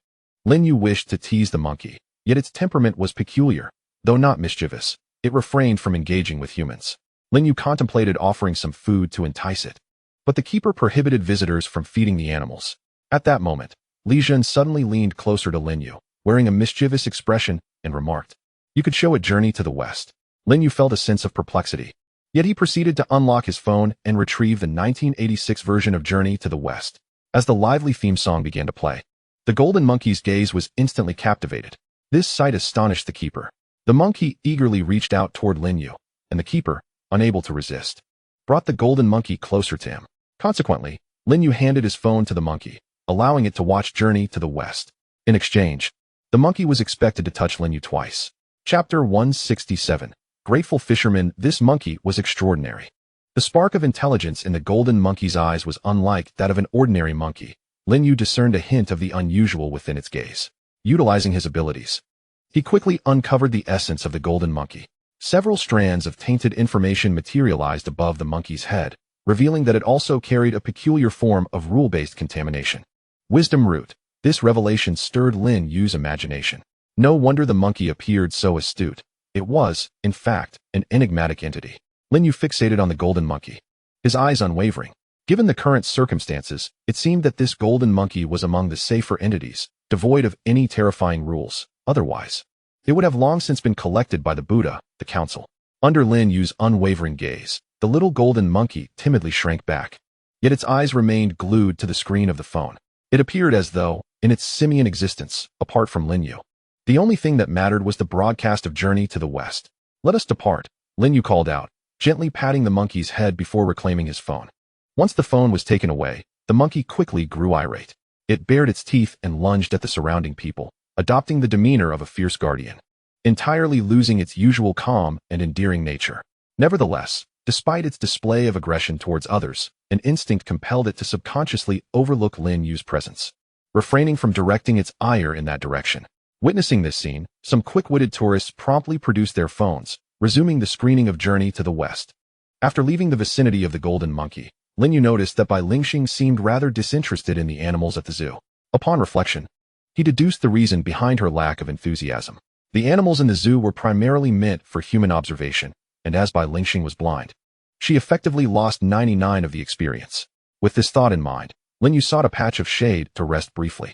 Lin Yu wished to tease the monkey, yet its temperament was peculiar. Though not mischievous, it refrained from engaging with humans. Lin Yu contemplated offering some food to entice it, but the keeper prohibited visitors from feeding the animals. At that moment, Li Jun suddenly leaned closer to Lin Yu, wearing a mischievous expression, and remarked, "You could show a journey to the west." Lin Yu felt a sense of perplexity. Yet he proceeded to unlock his phone and retrieve the 1986 version of Journey to the West. As the lively theme song began to play, the golden monkey's gaze was instantly captivated. This sight astonished the keeper. The monkey eagerly reached out toward Lin Yu, and the keeper, unable to resist, brought the golden monkey closer to him. Consequently, Lin Yu handed his phone to the monkey, allowing it to watch Journey to the West. In exchange, the monkey was expected to touch Lin Yu twice. Chapter 167. Grateful Fisherman. This monkey was extraordinary. The spark of intelligence in the golden monkey's eyes was unlike that of an ordinary monkey. Lin Yu discerned a hint of the unusual within its gaze. Utilizing his abilities, he quickly uncovered the essence of the golden monkey. Several strands of tainted information materialized above the monkey's head, revealing that it also carried a peculiar form of rule-based contamination. Wisdom root. This revelation stirred Lin Yu's imagination. No wonder the monkey appeared so astute. It was, in fact, an enigmatic entity. Lin Yu fixated on the golden monkey, his eyes unwavering. Given the current circumstances, it seemed that this golden monkey was among the safer entities, devoid of any terrifying rules. Otherwise, it would have long since been collected by the Buddha, the council. Under Lin Yu's unwavering gaze, the little golden monkey timidly shrank back. Yet its eyes remained glued to the screen of the phone. It appeared as though, in its simian existence, apart from Lin Yu, The only thing that mattered was the broadcast of Journey to the West. "Let us depart," Lin You called out, gently patting the monkey's head before reclaiming his phone. Once the phone was taken away, the monkey quickly grew irate. It bared its teeth and lunged at the surrounding people, adopting the demeanor of a fierce guardian, entirely losing its usual calm and endearing nature. Nevertheless, despite its display of aggression towards others, an instinct compelled it to subconsciously overlook Lin Yu's presence, refraining from directing its ire in that direction. Witnessing this scene, some quick-witted tourists promptly produced their phones, resuming the screening of Journey to the West. After leaving the vicinity of the golden monkey, Lin You noticed that Bai Lingxing seemed rather disinterested in the animals at the zoo. Upon reflection, he deduced the reason behind her lack of enthusiasm. The animals in the zoo were primarily meant for human observation, and as Bai Lingxing was blind, she effectively lost 99% of the experience. With this thought in mind, Lin You sought a patch of shade to rest briefly.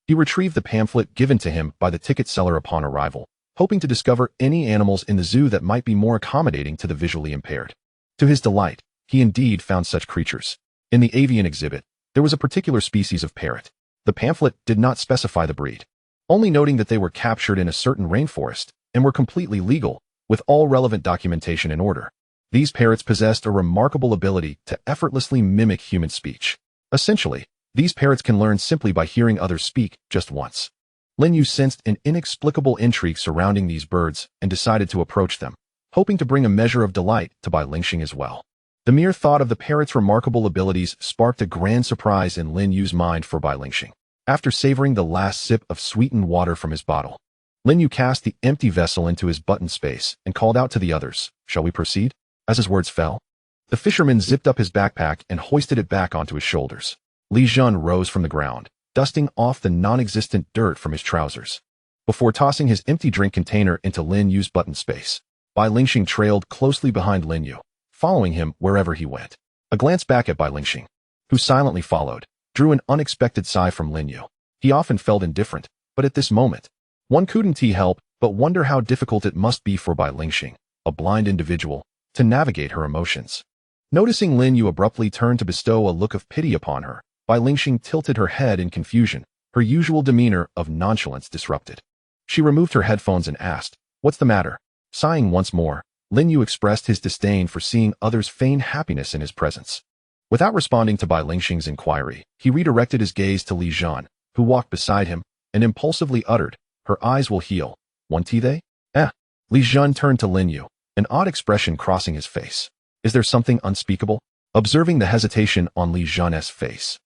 He retrieved the pamphlet given to him by the ticket seller upon arrival, hoping to discover any animals in the zoo that might be more accommodating to the visually impaired. To his delight, he indeed found such creatures. In the avian exhibit, there was a particular species of parrot. The pamphlet did not specify the breed, only noting that they were captured in a certain rainforest and were completely legal, with all relevant documentation in order. These parrots possessed a remarkable ability to effortlessly mimic human speech. Essentially, these parrots can learn simply by hearing others speak just once. Lin You sensed an inexplicable intrigue surrounding these birds and decided to approach them, hoping to bring a measure of delight to Bai Lingxing as well. The mere thought of the parrot's remarkable abilities sparked a grand surprise in Lin Yu's mind for Bai Lingxing. After savoring the last sip of sweetened water from his bottle, Lin You cast the empty vessel into his button space and called out to the others, "Shall we proceed?" As his words fell, the fisherman zipped up his backpack and hoisted it back onto his shoulders. Li Jun rose from the ground, dusting off the non-existent dirt from his trousers. Before tossing his empty drink container into Lin Yu's button space, Bai Lingxing trailed closely behind Lin Yu, following him wherever he went. A glance back at Bai Lingxing, who silently followed, drew an unexpected sigh from Lin Yu. He often felt indifferent, but at this moment, one couldn't help but wonder how difficult it must be for Bai Lingxing, a blind individual, to navigate her emotions. Noticing Lin Yu abruptly turn to bestow a look of pity upon her, Bai Lingxing tilted her head in confusion, her usual demeanor of nonchalance disrupted. She removed her headphones and asked, "What's the matter?" Sighing once more, Lin Yu expressed his disdain for seeing others feign happiness in his presence. Without responding to Bai Lingxing's inquiry, he redirected his gaze to Li Jun, who walked beside him, and impulsively uttered, "Her eyes will heal. Won't they?" Li Jun turned to Lin Yu, an odd expression crossing his face. "Is there something unspeakable?" Observing the hesitation on Li Jun's face,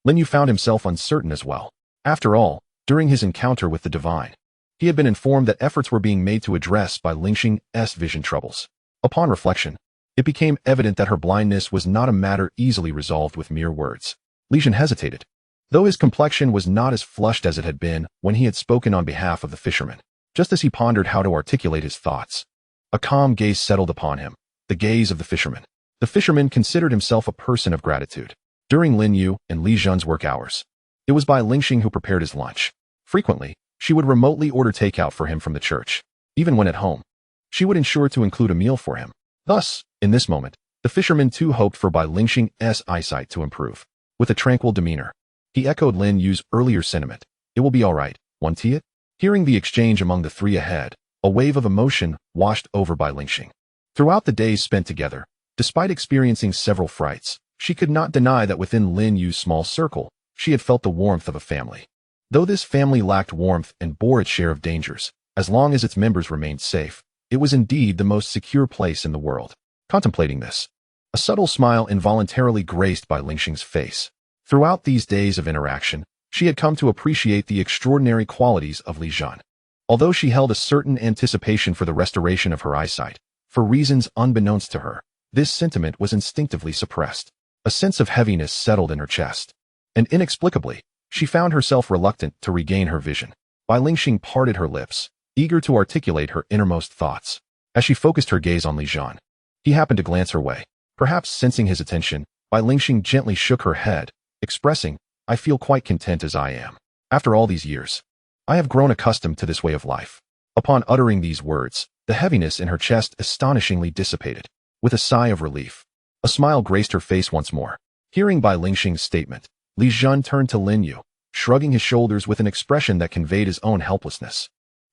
Lin Yu found himself uncertain as well. After all, during his encounter with the divine, he had been informed that efforts were being made to address Bai Lingxing's vision troubles. Upon reflection, it became evident that her blindness was not a matter easily resolved with mere words. Li Jun hesitated, though his complexion was not as flushed as it had been when he had spoken on behalf of the fisherman. Just as he pondered how to articulate his thoughts, a calm gaze settled upon him, the gaze of the fisherman. The fisherman considered himself a person of gratitude. During Lin Yu and Li Jun's work hours, it was Bai Lingxing who prepared his lunch. Frequently, she would remotely order takeout for him from the church. Even when at home, she would ensure to include a meal for him. Thus, in this moment, the fisherman too hoped for Bai Lingxing's eyesight to improve. With a tranquil demeanor, he echoed Lin Yu's earlier sentiment, "It will be all right, won't it?" Hearing the exchange among the three ahead, a wave of emotion washed over Bai Lingxing. Throughout the days spent together, despite experiencing several frights, she could not deny that within Lin Yu's small circle, she had felt the warmth of a family. Though this family lacked warmth and bore its share of dangers, as long as its members remained safe, it was indeed the most secure place in the world. Contemplating this, a subtle smile involuntarily graced Bai Lingxing's face. Throughout these days of interaction, she had come to appreciate the extraordinary qualities of Li Jun. Although she held a certain anticipation for the restoration of her eyesight, for reasons unbeknownst to her, this sentiment was instinctively suppressed. A sense of heaviness settled in her chest, and inexplicably, she found herself reluctant to regain her vision. Bai Lingxing parted her lips, eager to articulate her innermost thoughts. As she focused her gaze on Li Jun, he happened to glance her way. Perhaps sensing his attention, Bai Lingxing gently shook her head, expressing, "I feel quite content as I am. After all these years, I have grown accustomed to this way of life." Upon uttering these words, the heaviness in her chest astonishingly dissipated. With a sigh of relief, a smile graced her face once more. Hearing Bai Lingxing's statement, Li Jun turned to Lin Yu, shrugging his shoulders with an expression that conveyed his own helplessness.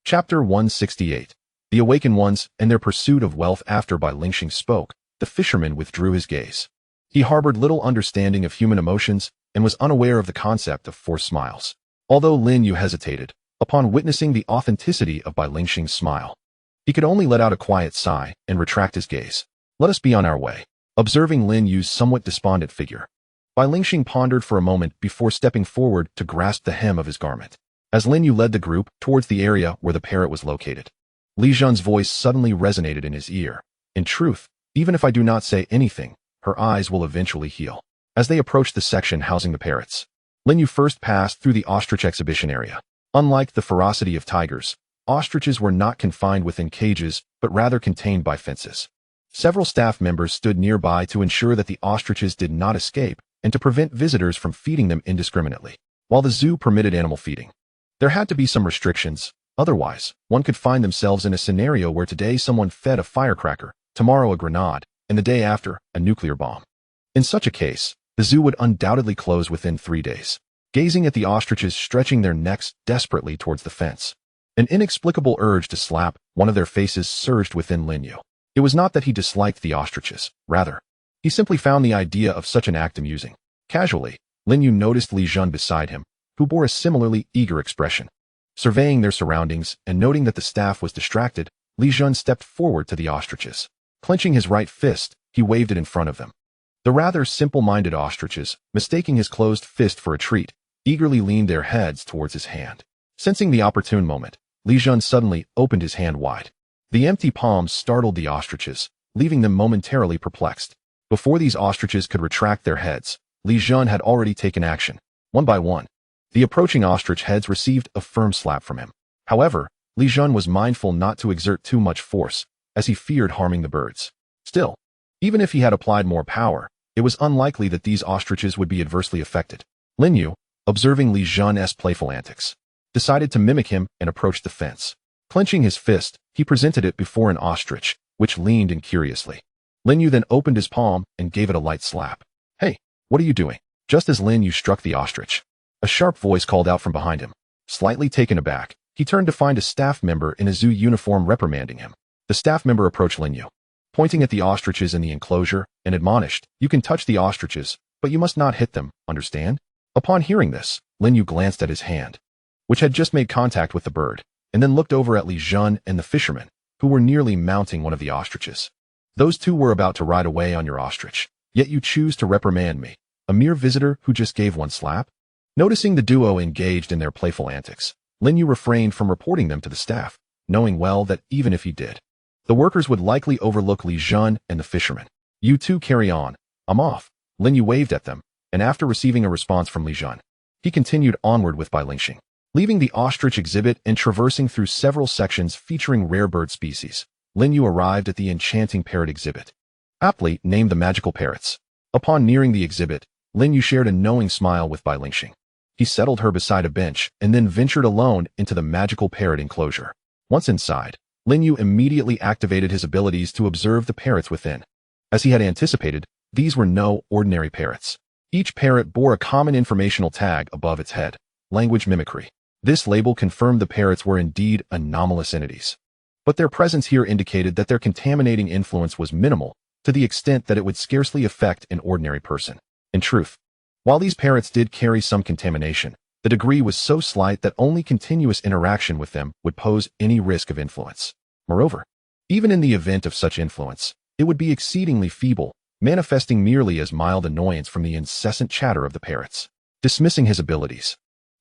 Chapter 168. The Awakened Ones and Their Pursuit of Wealth. After Bai Lingxing spoke, the fisherman withdrew his gaze. He harbored little understanding of human emotions and was unaware of the concept of forced smiles. Although Lin You hesitated, upon witnessing the authenticity of Bai Lingxing's smile, he could only let out a quiet sigh and retract his gaze. Let us be on our way. Observing Lin Yu's somewhat despondent figure, Bai Lingxing pondered for a moment before stepping forward to grasp the hem of his garment. As Lin Yu led the group towards the area where the parrot was located, Li Zhen's voice suddenly resonated in his ear. In truth, even if I do not say anything, her eyes will eventually heal. As they approached the section housing the parrots, Lin Yu first passed through the ostrich exhibition area. Unlike the ferocity of tigers, ostriches were not confined within cages, but rather contained by fences. Several staff members stood nearby to ensure that the ostriches did not escape and to prevent visitors from feeding them indiscriminately. While the zoo permitted animal feeding, there had to be some restrictions. Otherwise, one could find themselves in a scenario where today someone fed a firecracker, tomorrow a grenade, and the day after, a nuclear bomb. In such a case, the zoo would undoubtedly close within 3 days. Gazing at the ostriches stretching their necks desperately towards the fence, an inexplicable urge to slap one of their faces surged within Lin Yu. It was not that he disliked the ostriches. Rather, he simply found the idea of such an act amusing. Casually, Lin Yu noticed Li Zhen beside him, who bore a similarly eager expression. Surveying their surroundings and noting that the staff was distracted, Li Zhen stepped forward to the ostriches. Clenching his right fist, he waved it in front of them. The rather simple-minded ostriches, mistaking his closed fist for a treat, eagerly leaned their heads towards his hand. Sensing the opportune moment, Li Zhen suddenly opened his hand wide. The empty palms startled the ostriches, leaving them momentarily perplexed. Before these ostriches could retract their heads, Li Zhen had already taken action. One by one, the approaching ostrich heads received a firm slap from him. However, Li Zhen was mindful not to exert too much force, as he feared harming the birds. Still, even if he had applied more power, it was unlikely that these ostriches would be adversely affected. Lin Yu, observing Li Zhen's playful antics, decided to mimic him and approached the fence. Clenching his fist, he presented it before an ostrich, which leaned in curiously. Lin Yu then opened his palm and gave it a light slap. Hey, what are you doing? Just as Lin Yu struck the ostrich, a sharp voice called out from behind him. Slightly taken aback, he turned to find a staff member in a zoo uniform reprimanding him. The staff member approached Lin Yu, pointing at the ostriches in the enclosure, and admonished, "You can touch the ostriches, but you must not hit them, understand?" Upon hearing this, Lin Yu glanced at his hand, which had just made contact with the bird, and then looked over at Li Zhen and the fisherman, who were nearly mounting one of the ostriches. "Those two were about to ride away on your ostrich, yet you choose to reprimand me, a mere visitor who just gave one slap?" Noticing the duo engaged in their playful antics, Lin Yu refrained from reporting them to the staff, knowing well that even if he did, the workers would likely overlook Li Zhen and the fisherman. "You two carry on. I'm off." Lin Yu waved at them, and after receiving a response from Li Zhen, he continued onward with Bai Lingxing. Leaving the ostrich exhibit and traversing through several sections featuring rare bird species, Lin Yu arrived at the enchanting parrot exhibit, aptly named the magical parrots. Upon nearing the exhibit, Lin Yu shared a knowing smile with Bai Lingxing. He settled her beside a bench and then ventured alone into the magical parrot enclosure. Once inside, Lin Yu immediately activated his abilities to observe the parrots within. As he had anticipated, these were no ordinary parrots. Each parrot bore a common informational tag above its head, language mimicry. This label confirmed the parrots were indeed anomalous entities. But their presence here indicated that their contaminating influence was minimal, to the extent that it would scarcely affect an ordinary person. In truth, while these parrots did carry some contamination, the degree was so slight that only continuous interaction with them would pose any risk of influence. Moreover, even in the event of such influence, it would be exceedingly feeble, manifesting merely as mild annoyance from the incessant chatter of the parrots. Dismissing his abilities,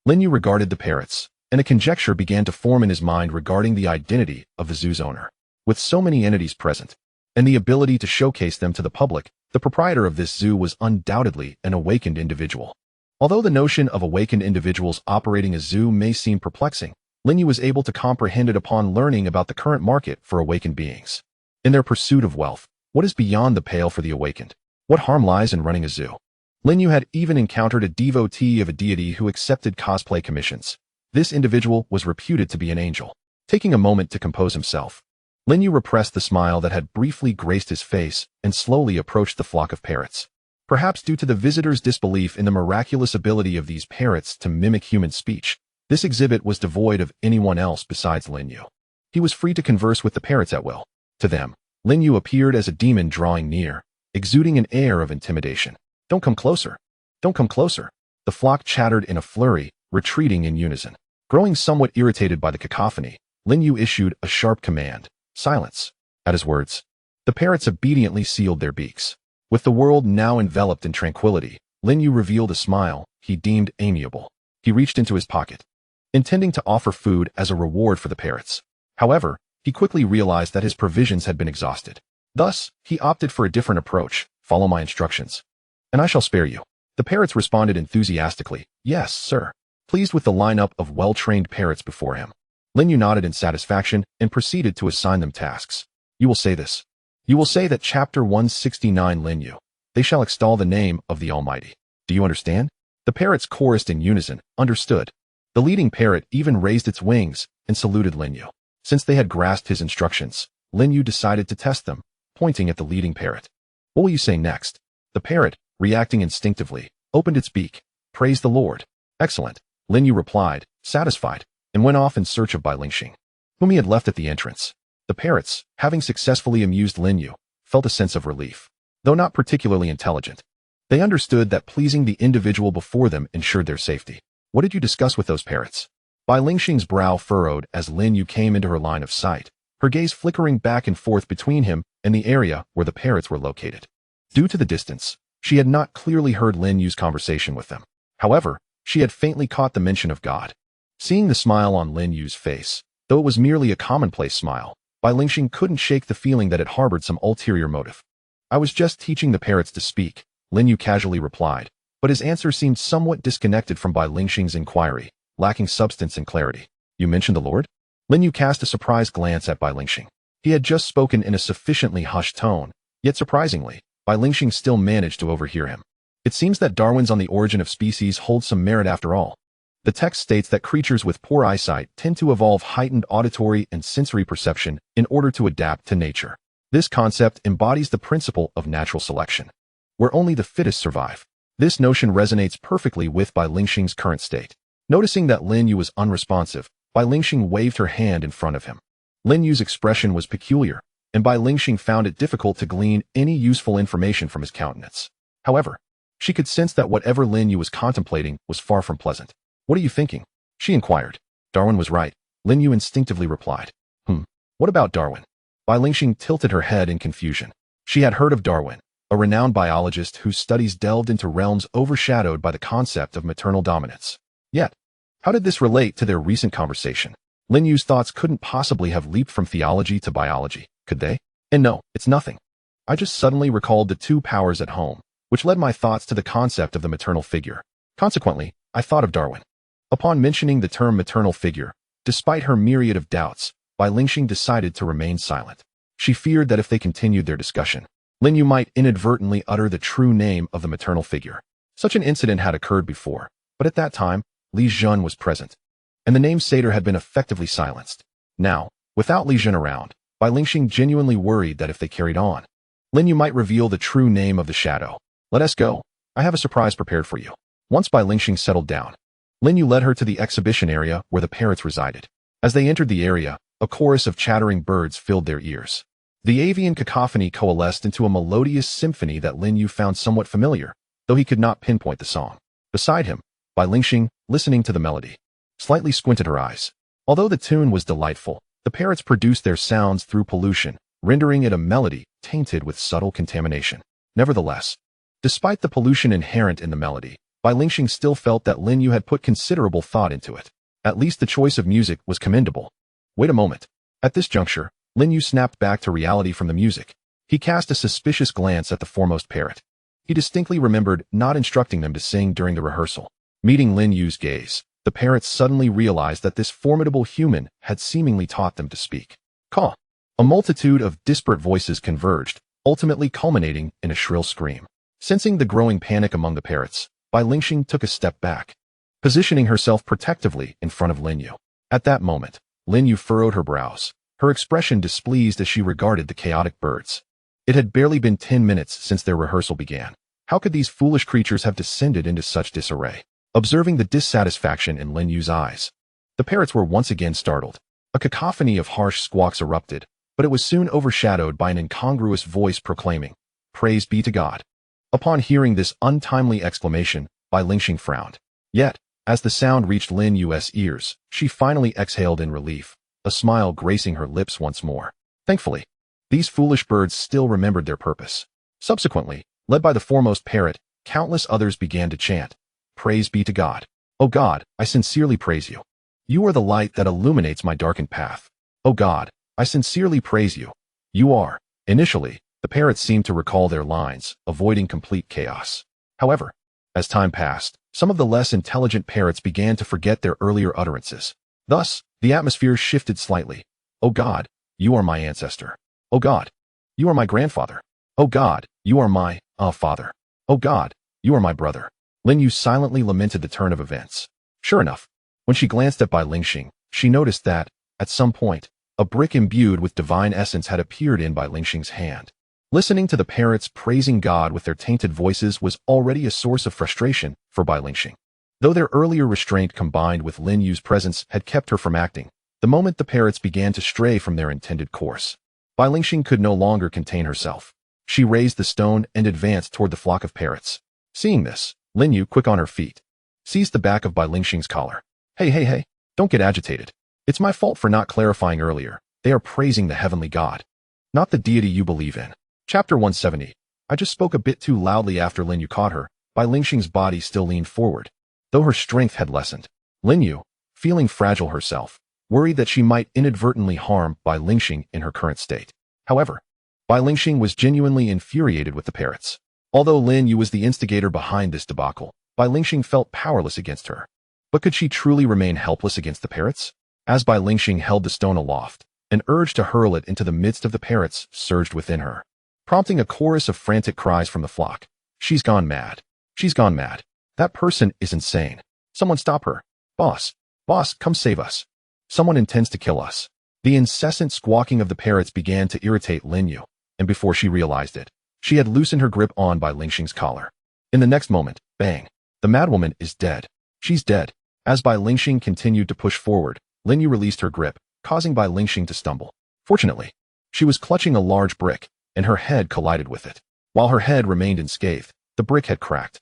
Lin Yu regarded the parrots, and a conjecture began to form in his mind regarding the identity of the zoo's owner. With so many entities present, and the ability to showcase them to the public, the proprietor of this zoo was undoubtedly an awakened individual. Although the notion of awakened individuals operating a zoo may seem perplexing, Lin Yu was able to comprehend it upon learning about the current market for awakened beings. In their pursuit of wealth, what is beyond the pale for the awakened? What harm lies in running a zoo? Lin Yu had even encountered a devotee of a deity who accepted cosplay commissions. This individual was reputed to be an angel. Taking a moment to compose himself, Lin Yu repressed the smile that had briefly graced his face and slowly approached the flock of parrots. Perhaps due to the visitor's disbelief in the miraculous ability of these parrots to mimic human speech, This exhibit was devoid of anyone else besides Lin You. He was free to converse with the parrots at will. To them, Lin You appeared as a demon drawing near, exuding an air of intimidation. "Don't come closer. Don't come closer." The flock chattered in a flurry, retreating in unison. Growing somewhat irritated by the cacophony, Lin You issued a sharp command: "Silence." At his words, the parrots obediently sealed their beaks. With the world now enveloped in tranquility, Lin You revealed a smile he deemed amiable. He reached into his pocket, intending to offer food as a reward for the parrots. However, he quickly realized that his provisions had been exhausted. Thus, he opted for a different approach: "Follow my instructions, and I shall spare you." The parrots responded enthusiastically, "Yes, sir," pleased with the lineup of well-trained parrots before him. Lin You nodded in satisfaction and proceeded to assign them tasks. "You will say this. You will say that Chapter 169 Lin You. They shall extol the name of the Almighty. Do you understand?" The parrots chorused in unison, "Understood." The leading parrot even raised its wings and saluted Lin You. Since they had grasped his instructions, Lin You decided to test them, pointing at the leading parrot. "What will you say next?" The parrot, reacting instinctively, opened its beak. "Praise the Lord." "Excellent," Lin You replied, satisfied, and went off in search of Bai Lingxing, whom he had left at the entrance. The parrots, having successfully amused Lin You, felt a sense of relief. Though not particularly intelligent, they understood that pleasing the individual before them ensured their safety. "What did you discuss with those parrots?" Bai Lingxing's brow furrowed as Lin Yu came into her line of sight, her gaze flickering back and forth between him and the area where the parrots were located. Due to the distance, she had not clearly heard Lin Yu's conversation with them. However, she had faintly caught the mention of God. Seeing the smile on Lin Yu's face, though it was merely a commonplace smile, Bai Lingxing couldn't shake the feeling that it harbored some ulterior motive. "I was just teaching the parrots to speak," Lin Yu casually replied, but his answer seemed somewhat disconnected from Bai Lingxing's inquiry, lacking substance and clarity. "You mentioned the Lord?" Lin Yu cast a surprised glance at Bai Lingxing. He had just spoken in a sufficiently hushed tone, yet surprisingly, Bai Lingxing still managed to overhear him. "It seems that Darwin's On the Origin of Species holds some merit after all. The text states that creatures with poor eyesight tend to evolve heightened auditory and sensory perception in order to adapt to nature. This concept embodies the principle of natural selection, where only the fittest survive. This notion resonates perfectly with Bai Lingxing's current state." Noticing that Lin Yu was unresponsive, Bai Lingxing waved her hand in front of him. Lin Yu's expression was peculiar, and Bai Lingxing found it difficult to glean any useful information from his countenance. However, she could sense that whatever Lin Yu was contemplating was far from pleasant. "What are you thinking?" she inquired. "Darwin was right," Lin Yu instinctively replied. What about Darwin?" Bai Lingxing tilted her head in confusion. She had heard of Darwin, a renowned biologist whose studies delved into realms overshadowed by the concept of maternal dominance. Yet, how did this relate to their recent conversation? Lin Yu's thoughts couldn't possibly have leaped from theology to biology, could they? "And no, it's nothing. I just suddenly recalled the two powers at home, which led my thoughts to the concept of the maternal figure. Consequently, I thought of Darwin." Upon mentioning the term maternal figure, despite her myriad of doubts, Bai Lingxing decided to remain silent. She feared that if they continued their discussion, Lin Yu might inadvertently utter the true name of the maternal figure. Such an incident had occurred before, but at that time, Li Zhen was present, and the namesater had been effectively silenced. Now, without Li Zhen around, Bai Lingxing genuinely worried that if they carried on, Lin Yu might reveal the true name of the shadow. "Let us go. I have a surprise prepared for you." Once Bai Lingxing settled down, Lin Yu led her to the exhibition area where the parrots resided. As they entered the area, a chorus of chattering birds filled their ears. The avian cacophony coalesced into a melodious symphony that Lin Yu found somewhat familiar, though he could not pinpoint the song. Beside him, Bai Lingxing, listening to the melody, slightly squinted her eyes. Although the tune was delightful, the parrots produced their sounds through pollution, rendering it a melody tainted with subtle contamination. Nevertheless, despite the pollution inherent in the melody, Bai Lingxing still felt that Lin Yu had put considerable thought into it. At least the choice of music was commendable. Wait a moment. At this juncture, Lin Yu snapped back to reality from the music. He cast a suspicious glance at the foremost parrot. He distinctly remembered not instructing them to sing during the rehearsal. Meeting Lin Yu's gaze, the parrots suddenly realized that this formidable human had seemingly taught them to speak. Caw! A multitude of disparate voices converged, ultimately culminating in a shrill scream. Sensing the growing panic among the parrots, Bai Lingxing took a step back, positioning herself protectively in front of Lin Yu. At that moment, Lin Yu furrowed her brows, her expression displeased as she regarded the chaotic birds. It had barely been 10 minutes since their rehearsal began. How could these foolish creatures have descended into such disarray? observing the dissatisfaction in Lin Yu's eyes. The parrots were once again startled. A cacophony of harsh squawks erupted, but it was soon overshadowed by an incongruous voice proclaiming, "Praise be to God." Upon hearing this untimely exclamation, Bai Lingxing frowned. Yet, as the sound reached Lin Yu's ears, she finally exhaled in relief, a smile gracing her lips once more. Thankfully, these foolish birds still remembered their purpose. Subsequently, led by the foremost parrot, countless others began to chant, "Praise be to God. O God, I sincerely praise you. You are the light that illuminates my darkened path. O God, I sincerely praise you. You are." Initially, the parrots seemed to recall their lines, avoiding complete chaos. However, as time passed, some of the less intelligent parrots began to forget their earlier utterances. Thus, the atmosphere shifted slightly. "O God, you are my ancestor. O God, you are my grandfather. O God, you are my father. O God, you are my brother." Lin Yu silently lamented the turn of events. Sure enough, when she glanced at Bai Lingxing, she noticed that, at some point, a brick imbued with divine essence had appeared in Bai Lingxing's hand. Listening to the parrots praising God with their tainted voices was already a source of frustration for Bai Lingxing. Though their earlier restraint combined with Lin Yu's presence had kept her from acting, the moment the parrots began to stray from their intended course, Bai Lingxing could no longer contain herself. She raised the stone and advanced toward the flock of parrots. Seeing this, Lin Yu, quick on her feet, seized the back of Bai Lingxing's collar. Hey, don't get agitated. It's my fault for not clarifying earlier. They are praising the heavenly God, not the deity you believe in. Chapter 170. I just spoke a bit too loudly after Lin Yu caught her. Bai Lingxing's body still leaned forward, though her strength had lessened. Lin Yu, feeling fragile herself, worried that she might inadvertently harm Bai Lingxing in her current state. However, Bai Lingxing was genuinely infuriated with the parrots. Although Lin Yu was the instigator behind this debacle, Bai Lingxing felt powerless against her. But could she truly remain helpless against the parrots? As Bai Lingxing held the stone aloft, an urge to hurl it into the midst of the parrots surged within her, prompting a chorus of frantic cries from the flock. "She's gone mad. She's gone mad. That person is insane. Someone stop her. Boss, come save us. Someone intends to kill us." The incessant squawking of the parrots began to irritate Lin Yu, and before she realized it, she had loosened her grip on Bai Lingxing's collar. In the next moment, bang, the madwoman is dead. She's dead. As Bai Lingxing continued to push forward, Lin Yu released her grip, causing Bai Lingxing to stumble. Fortunately, she was clutching a large brick, and her head collided with it. While her head remained unscathed, the brick had cracked.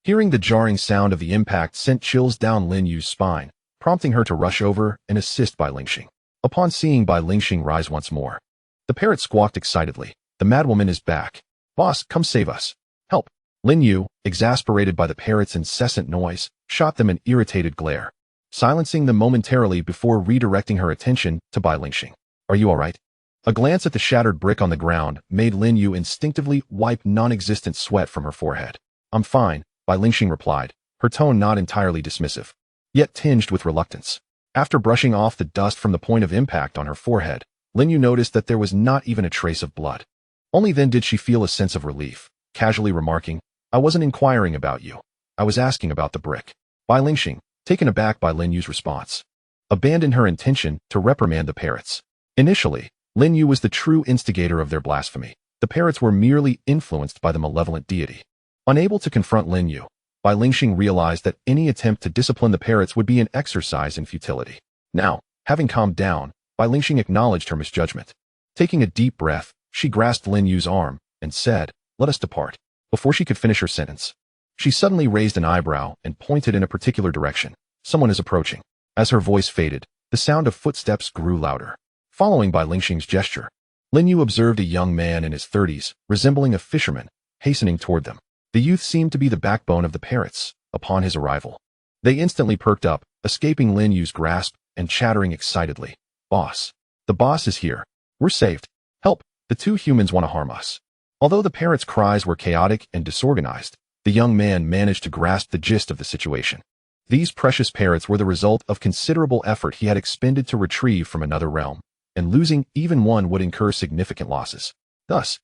Hearing the jarring sound of the impact sent chills down Lin Yu's spine, prompting her to rush over and assist Bai Lingxing. Upon seeing Bai Lingxing rise once more, the parrot squawked excitedly, "The madwoman is back. Boss, come save us. Help." Lin Yu, exasperated by the parrot's incessant noise, shot them an irritated glare, silencing them momentarily before redirecting her attention to Bai Lingxing. "Are you all right?" A glance at the shattered brick on the ground made Lin Yu instinctively wipe non-existent sweat from her forehead. "I'm fine," Bai Lingxing replied, her tone not entirely dismissive, yet tinged with reluctance. After brushing off the dust from the point of impact on her forehead, Lin Yu noticed that there was not even a trace of blood. Only then did she feel a sense of relief, casually remarking, "I wasn't inquiring about you. I was asking about the brick." Bai Lingxing, taken aback by Lin Yu's response, abandoned her intention to reprimand the parrots. Initially, Lin Yu was the true instigator of their blasphemy. The parrots were merely influenced by the malevolent deity. Unable to confront Lin Yu, Bai Lingxing realized that any attempt to discipline the parrots would be an exercise in futility. Now, having calmed down, Bai Lingxing acknowledged her misjudgment. Taking a deep breath, she grasped Lin Yu's arm and said, "Let us depart." Before she could finish her sentence, she suddenly raised an eyebrow and pointed in a particular direction. "Someone is approaching." As her voice faded, the sound of footsteps grew louder. Following Bai Lingxing's gesture, Lin Yu observed a young man in his 30s, resembling a fisherman, hastening toward them. The youth seemed to be the backbone of the parrots. Upon his arrival, they instantly perked up, escaping Lin Yu's grasp and chattering excitedly. "Boss, the boss is here. We're saved. Help, the two humans want to harm us." Although the parrots' cries were chaotic and disorganized, the young man managed to grasp the gist of the situation. These precious parrots were the result of considerable effort he had expended to retrieve from another realm, and losing even one would incur significant losses. Thus,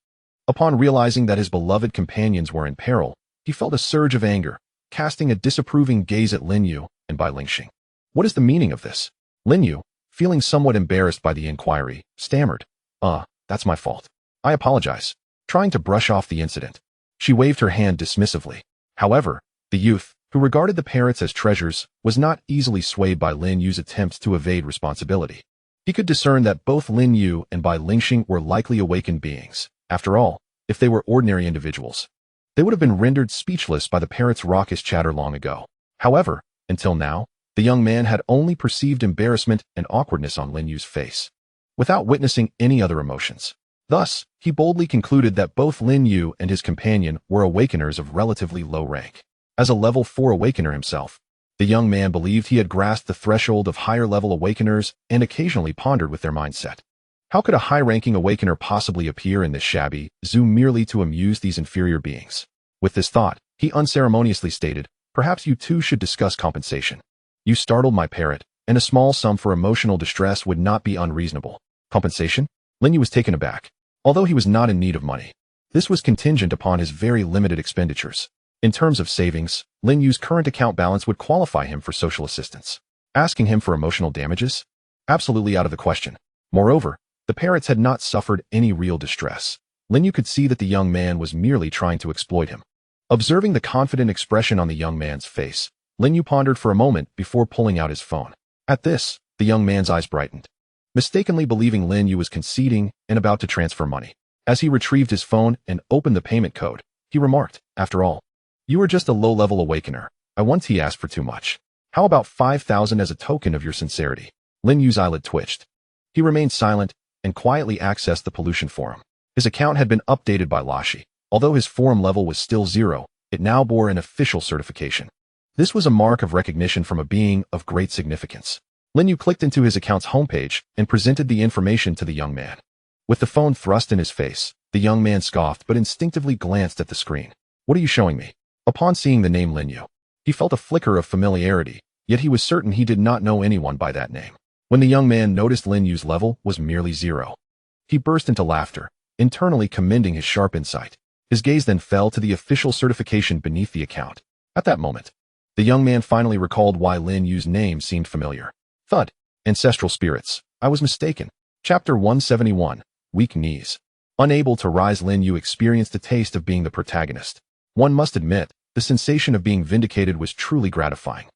upon realizing that his beloved companions were in peril, he felt a surge of anger, casting a disapproving gaze at Lin Yu and Bai Lingxing. "What is the meaning of this?" Lin Yu, feeling somewhat embarrassed by the inquiry, stammered, That's my fault. I apologize." Trying to brush off the incident, she waved her hand dismissively. However, the youth, who regarded the parrots as treasures, was not easily swayed by Lin Yu's attempts to evade responsibility. He could discern that both Lin Yu and Bai Lingxing were likely awakened beings. After all, if they were ordinary individuals, they would have been rendered speechless by the parrot's raucous chatter long ago. However, until now, the young man had only perceived embarrassment and awkwardness on Lin Yu's face, without witnessing any other emotions. Thus, he boldly concluded that both Lin Yu and his companion were awakeners of relatively low rank. As a level 4 awakener himself, the young man believed he had grasped the threshold of higher-level awakeners and occasionally pondered with their mindset. How could a high-ranking awakener possibly appear in this shabby zoo merely to amuse these inferior beings? With this thought, he unceremoniously stated, "Perhaps you two should discuss compensation. You startled my parrot, and a small sum for emotional distress would not be unreasonable." Compensation? Lin Yu was taken aback. Although he was not in need of money, this was contingent upon his very limited expenditures. In terms of savings, Lin Yu's current account balance would qualify him for social assistance. Asking him for emotional damages? Absolutely out of the question. Moreover, the parrots had not suffered any real distress. Lin Yu could see that the young man was merely trying to exploit him. Observing the confident expression on the young man's face, Lin Yu pondered for a moment before pulling out his phone. At this, the young man's eyes brightened, mistakenly believing Lin Yu was conceding and about to transfer money. As he retrieved his phone and opened the payment code, he remarked, "After all, you are just a low-level awakener. I once he asked for too much. How about 5,000 as a token of your sincerity?" Lin Yu's eyelid twitched. He remained silent and quietly accessed the pollution forum. His account had been updated by Lashi. Although his forum level was still 0, it now bore an official certification. This was a mark of recognition from a being of great significance. Lin Yu clicked into his account's homepage and presented the information to the young man. With the phone thrust in his face, the young man scoffed but instinctively glanced at the screen. "What are you showing me?" Upon seeing the name Lin Yu, he felt a flicker of familiarity, yet he was certain he did not know anyone by that name. When the young man noticed Lin Yu's level was merely 0, he burst into laughter, internally commending his sharp insight. His gaze then fell to the official certification beneath the account. At that moment, the young man finally recalled why Lin Yu's name seemed familiar. Thud. Ancestral spirits. I was mistaken. Chapter 171. Weak knees. Unable to rise, Lin Yu experienced a taste of being the protagonist. One must admit, the sensation of being vindicated was truly gratifying.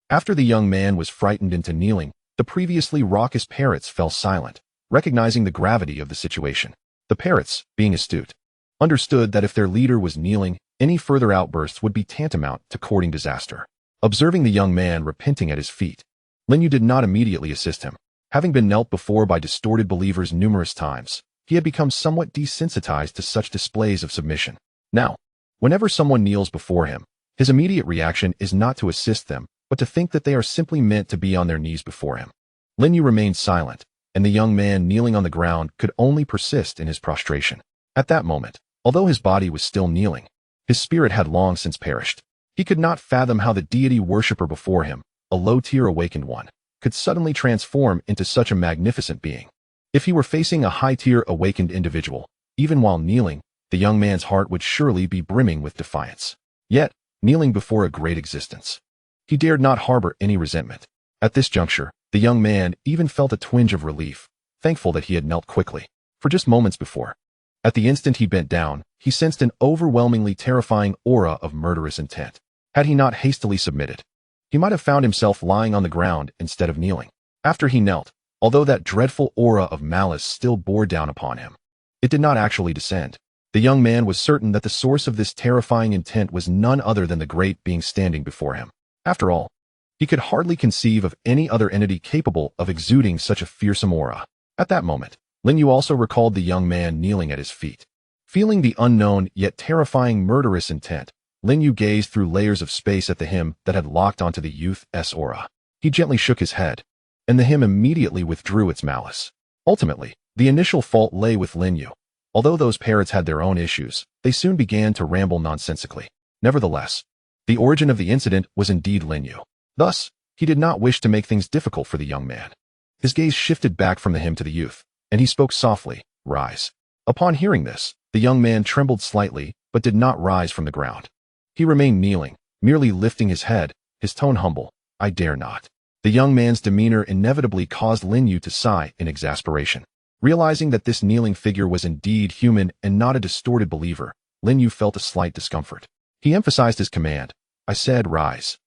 After the young man was frightened into kneeling, the previously raucous parrots fell silent, recognizing the gravity of the situation. The parrots, being astute, understood that if their leader was kneeling, any further outbursts would be tantamount to courting disaster. Observing the young man repenting at his feet, Lin Yu did not immediately assist him. Having been knelt before by distorted believers numerous times, he had become somewhat desensitized to such displays of submission. Now, whenever someone kneels before him, his immediate reaction is not to assist them, but to think that they are simply meant to be on their knees before him. Lin Yu remained silent, and the young man kneeling on the ground could only persist in his prostration. At that moment, although his body was still kneeling, his spirit had long since perished. He could not fathom how the deity worshipper before him, a low-tier awakened one, could suddenly transform into such a magnificent being. If he were facing a high-tier awakened individual, even while kneeling, the young man's heart would surely be brimming with defiance. Yet, kneeling before a great existence, he dared not harbor any resentment. At this juncture, the young man even felt a twinge of relief, thankful that he had knelt quickly. For just moments before, at the instant he bent down, he sensed an overwhelmingly terrifying aura of murderous intent. Had he not hastily submitted, he might have found himself lying on the ground instead of kneeling. After he knelt, although that dreadful aura of malice still bore down upon him, it did not actually descend. The young man was certain that the source of this terrifying intent was none other than the great being standing before him. After all, he could hardly conceive of any other entity capable of exuding such a fearsome aura. At that moment, Lin Yu also recalled the young man kneeling at his feet. Feeling the unknown yet terrifying murderous intent, Lin Yu gazed through layers of space at the hymn that had locked onto the youth's aura. He gently shook his head, and the hymn immediately withdrew its malice. Ultimately, the initial fault lay with Lin Yu. Although those parrots had their own issues, they soon began to ramble nonsensically. Nevertheless, the origin of the incident was indeed Lin Yu. Thus, he did not wish to make things difficult for the young man. His gaze shifted back from the hymn to the youth, and he spoke softly, "Rise." Upon hearing this, the young man trembled slightly, but did not rise from the ground. He remained kneeling, merely lifting his head, his tone humble. "I dare not." The young man's demeanor inevitably caused Lin Yu to sigh in exasperation. Realizing that this kneeling figure was indeed human and not a distorted believer, Lin Yu felt a slight discomfort. He emphasized his command, I said, rise.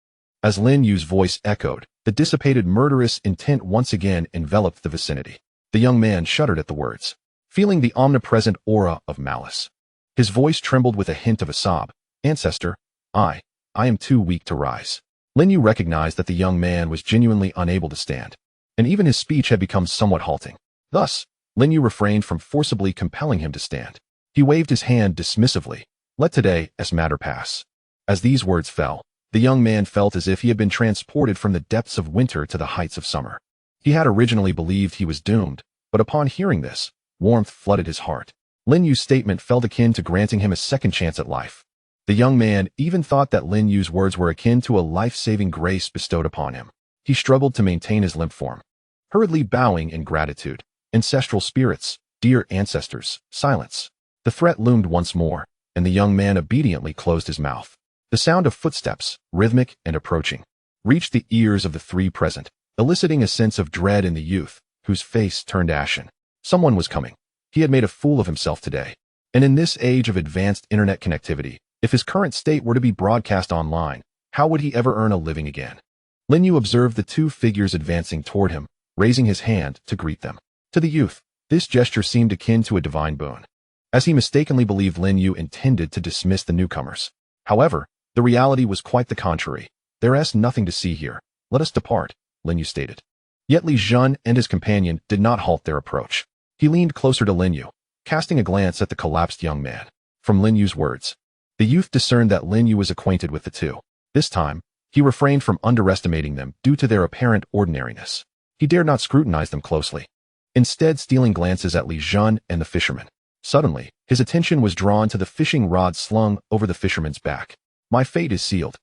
As Lin Yu's voice echoed, the dissipated murderous intent once again enveloped the vicinity. The young man shuddered at the words, feeling the omnipresent aura of malice. His voice trembled with a hint of a sob. Ancestor, I am too weak to rise. Lin Yu recognized that the young man was genuinely unable to stand, and even his speech had become somewhat halting. Thus, Lin Yu refrained from forcibly compelling him to stand. He waved his hand dismissively. Let today's matter pass. As these words fell, the young man felt as if he had been transported from the depths of winter to the heights of summer. He had originally believed he was doomed, but upon hearing this, warmth flooded his heart. Lin Yu's statement felt akin to granting him a second chance at life. The young man even thought that Lin Yu's words were akin to a life-saving grace bestowed upon him. He struggled to maintain his limp form, hurriedly bowing in gratitude. Ancestral spirits, dear ancestors, silence. The threat loomed once more, and the young man obediently closed his mouth. The sound of footsteps, rhythmic and approaching, reached the ears of the three present, eliciting a sense of dread in the youth, whose face turned ashen. Someone was coming. He had made a fool of himself today. And in this age of advanced internet connectivity, if his current state were to be broadcast online, how would he ever earn a living again? Lin Yu observed the two figures advancing toward him, raising his hand to greet them. To the youth, this gesture seemed akin to a divine boon, as he mistakenly believed Lin Yu intended to dismiss the newcomers. However, the reality was quite the contrary. There's nothing to see here. Let us depart, Lin Yu stated. Yet Li Jun and his companion did not halt their approach. He leaned closer to Lin Yu, casting a glance at the collapsed young man. From Lin Yu's words, the youth discerned that Lin Yu was acquainted with the two. This time, he refrained from underestimating them due to their apparent ordinariness. He dared not scrutinize them closely, instead stealing glances at Li Jun and the fisherman. Suddenly, his attention was drawn to the fishing rod slung over the fisherman's back. My fate is sealed.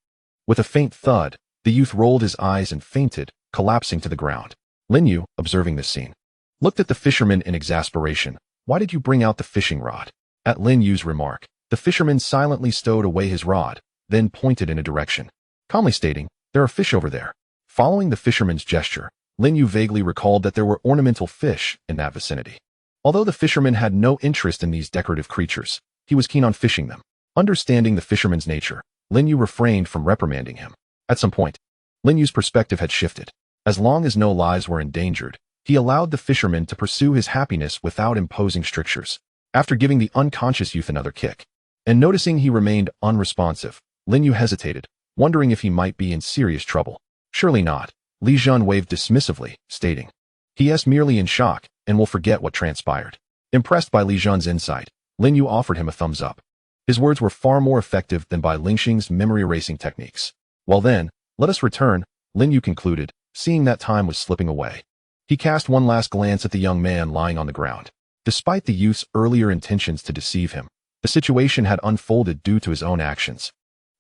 With a faint thud, the youth rolled his eyes and fainted, collapsing to the ground. Lin Yu, observing this scene, looked at the fisherman in exasperation. Why did you bring out the fishing rod? At Lin Yu's remark, the fisherman silently stowed away his rod, then pointed in a direction, calmly stating, there are fish over there. Following the fisherman's gesture, Lin Yu vaguely recalled that there were ornamental fish in that vicinity. Although the fisherman had no interest in these decorative creatures, he was keen on fishing them. Understanding the fisherman's nature, Lin Yu refrained from reprimanding him. At some point, Lin Yu's perspective had shifted. As long as no lives were endangered, he allowed the fisherman to pursue his happiness without imposing strictures. After giving the unconscious youth another kick, and noticing he remained unresponsive, Lin Yu hesitated, wondering if he might be in serious trouble. Surely not, Li Jun waved dismissively, stating, he is merely in shock and will forget what transpired. Impressed by Li Jun's insight, Lin Yu offered him a thumbs up. His words were far more effective than Bai Lingxing's memory-erasing techniques. Well then, let us return, Lin Yu concluded, seeing that time was slipping away. He cast one last glance at the young man lying on the ground. Despite the youth's earlier intentions to deceive him, the situation had unfolded due to his own actions.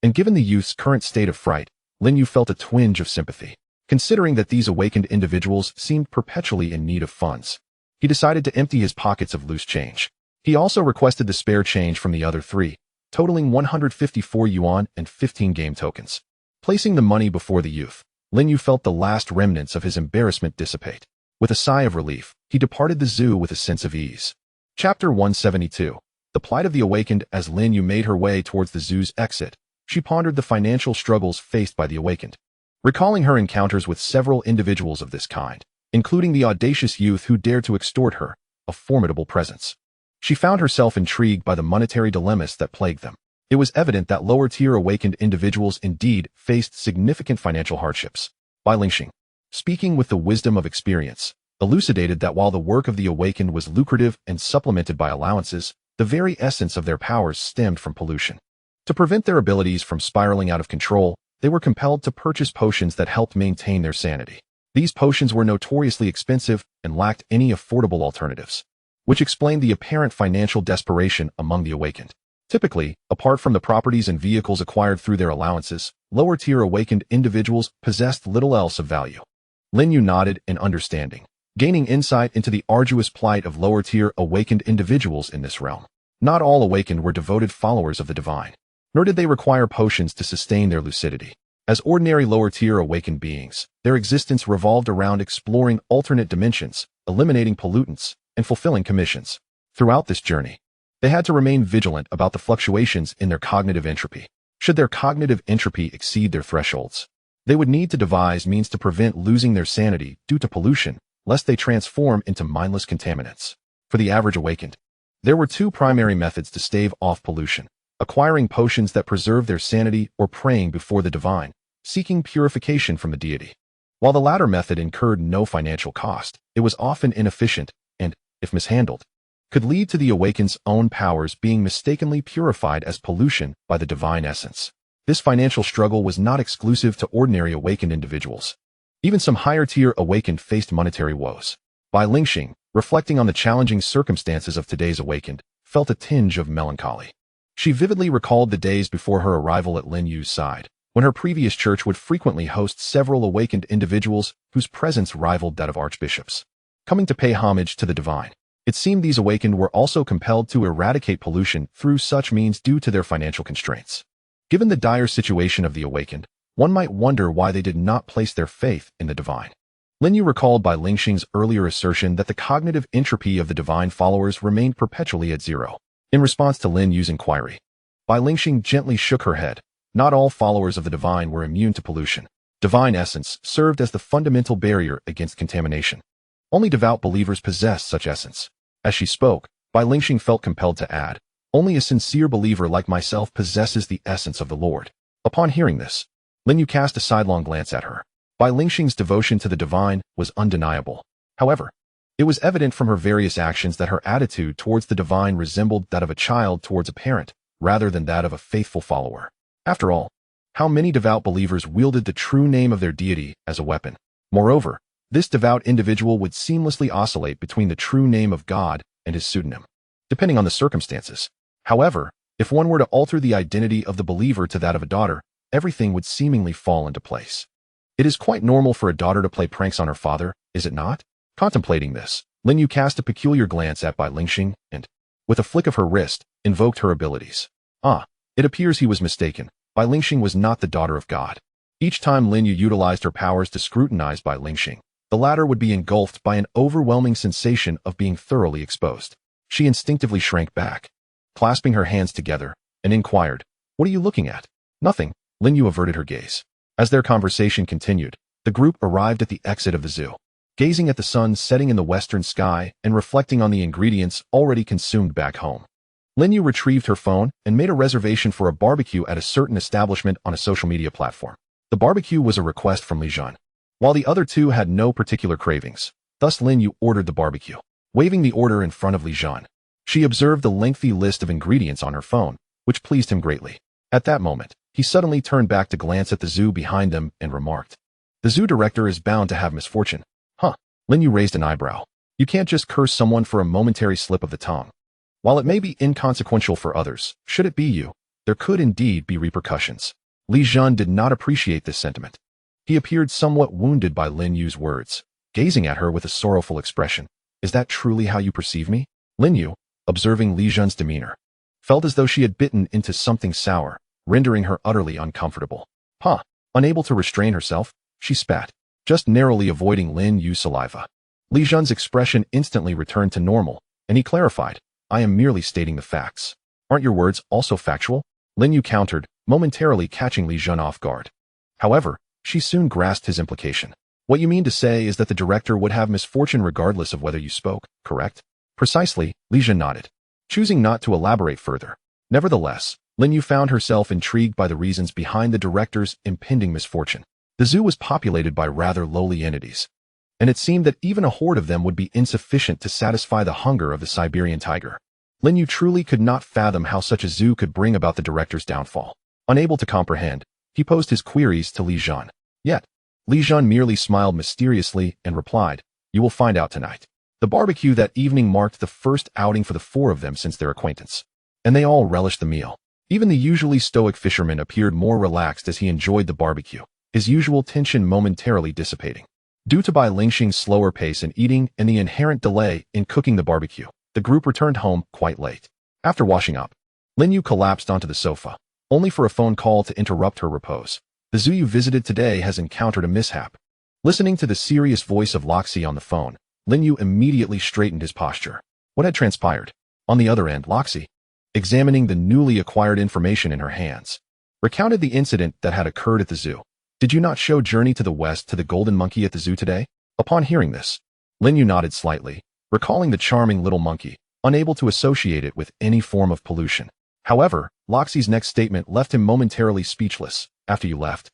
And given the youth's current state of fright, Lin Yu felt a twinge of sympathy. Considering that these awakened individuals seemed perpetually in need of funds, he decided to empty his pockets of loose change. He also requested the spare change from the other three, totaling 154 yuan and 15 game tokens. Placing the money before the youth, Lin Yu felt the last remnants of his embarrassment dissipate. With a sigh of relief, he departed the zoo with a sense of ease. Chapter 172. The plight of the awakened. As Lin Yu made her way towards the zoo's exit, she pondered the financial struggles faced by the awakened. Recalling her encounters with several individuals of this kind, including the audacious youth who dared to extort her, a formidable presence, she found herself intrigued by the monetary dilemmas that plagued them. It was evident that lower-tier awakened individuals indeed faced significant financial hardships. Bai Lingxing, speaking with the wisdom of experience, elucidated that while the work of the awakened was lucrative and supplemented by allowances, the very essence of their powers stemmed from pollution. To prevent their abilities from spiraling out of control, they were compelled to purchase potions that helped maintain their sanity. These potions were notoriously expensive and lacked any affordable alternatives, which explained the apparent financial desperation among the awakened. Typically, apart from the properties and vehicles acquired through their allowances, lower-tier awakened individuals possessed little else of value. Lin Yu nodded in understanding, gaining insight into the arduous plight of lower-tier awakened individuals in this realm. Not all awakened were devoted followers of the divine, nor did they require potions to sustain their lucidity. As ordinary lower-tier awakened beings, their existence revolved around exploring alternate dimensions, eliminating pollutants, and fulfilling commissions. Throughout this journey, they had to remain vigilant about the fluctuations in their cognitive entropy. Should their cognitive entropy exceed their thresholds, they would need to devise means to prevent losing their sanity due to pollution, lest they transform into mindless contaminants. For the average awakened, there were two primary methods to stave off pollution: acquiring potions that preserve their sanity or praying before the divine, seeking purification from the deity. While the latter method incurred no financial cost, it was often inefficient and, if mishandled, could lead to the awakened's own powers being mistakenly purified as pollution by the divine essence. This financial struggle was not exclusive to ordinary awakened individuals. Even some higher-tier awakened faced monetary woes. Bai Lingxing, reflecting on the challenging circumstances of today's awakened, felt a tinge of melancholy. She vividly recalled the days before her arrival at Lin Yu's side, when her previous church would frequently host several awakened individuals whose presence rivaled that of archbishops, coming to pay homage to the divine. It seemed these awakened were also compelled to eradicate pollution through such means due to their financial constraints. Given the dire situation of the awakened, one might wonder why they did not place their faith in the divine. Lin You recalled Bai Lingxing's earlier assertion that the cognitive entropy of the divine followers remained perpetually at zero. In response to Lin Yu's inquiry, Bai Lingxing gently shook her head. Not all followers of the divine were immune to pollution. Divine essence served as the fundamental barrier against contamination. Only devout believers possessed such essence. As she spoke, Bai Lingxing felt compelled to add, "Only a sincere believer like myself possesses the essence of the Lord." Upon hearing this, Lin You cast a sidelong glance at her. Bai Lingxing's devotion to the divine was undeniable. However, it was evident from her various actions that her attitude towards the divine resembled that of a child towards a parent, rather than that of a faithful follower. After all, how many devout believers wielded the true name of their deity as a weapon? Moreover, this devout individual would seamlessly oscillate between the true name of God and his pseudonym, depending on the circumstances. However, if one were to alter the identity of the believer to that of a daughter, everything would seemingly fall into place. It is quite normal for a daughter to play pranks on her father, is it not? Contemplating this, Lin You cast a peculiar glance at Bai Lingxing and, with a flick of her wrist, invoked her abilities. It appears he was mistaken. Bai Lingxing was not the daughter of God. Each time Lin You utilized her powers to scrutinize Bai Lingxing, the latter would be engulfed by an overwhelming sensation of being thoroughly exposed. She instinctively shrank back, clasping her hands together, and inquired, "What are you looking at?" "Nothing." Lin You averted her gaze. As their conversation continued, the group arrived at the exit of the zoo. Gazing at the sun setting in the western sky and reflecting on the ingredients already consumed back home, Lin You retrieved her phone and made a reservation for a barbecue at a certain establishment on a social media platform. The barbecue was a request from Li Zhan, while the other two had no particular cravings. Thus Lin You ordered the barbecue. Waving the order in front of Li Zhan, she observed the lengthy list of ingredients on her phone, which pleased him greatly. At that moment, he suddenly turned back to glance at the zoo behind them and remarked, "The zoo director is bound to have misfortune." "Huh?" Lin You raised an eyebrow. "You can't just curse someone for a momentary slip of the tongue. While it may be inconsequential for others, should it be you, there could indeed be repercussions." Li Zhan did not appreciate this sentiment. He appeared somewhat wounded by Lin Yu's words, gazing at her with a sorrowful expression. "Is that truly how you perceive me?" Lin Yu, observing Li Zhan's demeanor, felt as though she had bitten into something sour, rendering her utterly uncomfortable. Unable to restrain herself, she spat, just narrowly avoiding Lin Yu's saliva. Li Zhan's expression instantly returned to normal, and he clarified, "I am merely stating the facts. Aren't your words also factual?" Lin Yu countered, momentarily catching Li Zhan off guard. However, she soon grasped his implication. "What you mean to say is that the director would have misfortune regardless of whether you spoke, correct?" "Precisely," Li Zhan nodded, choosing not to elaborate further. Nevertheless, Lin Yu found herself intrigued by the reasons behind the director's impending misfortune. The zoo was populated by rather lowly entities, and it seemed that even a horde of them would be insufficient to satisfy the hunger of the Siberian tiger. Lin Yu truly could not fathom how such a zoo could bring about the director's downfall. Unable to comprehend, he posed his queries to Li Zhan. Yet, Li Zhan merely smiled mysteriously and replied, "You will find out tonight." The barbecue that evening marked the first outing for the four of them since their acquaintance, and they all relished the meal. Even the usually stoic fisherman appeared more relaxed as he enjoyed the barbecue, his usual tension momentarily dissipating. Due to Bai Lingxing's slower pace in eating and the inherent delay in cooking the barbecue, the group returned home quite late. After washing up, Lin You collapsed onto the sofa, only for a phone call to interrupt her repose. "The zoo you visited today has encountered a mishap." Listening to the serious voice of Loxi on the phone, Lin You immediately straightened his posture. What had transpired? On the other end, Loxi, examining the newly acquired information in her hands, recounted the incident that had occurred at the zoo. Did you not show Journey to the West to the golden monkey at the zoo today? Upon hearing this, Lin You nodded slightly, recalling the charming little monkey, unable to associate it with any form of pollution. However, Loxie's next statement left him momentarily speechless. After you left,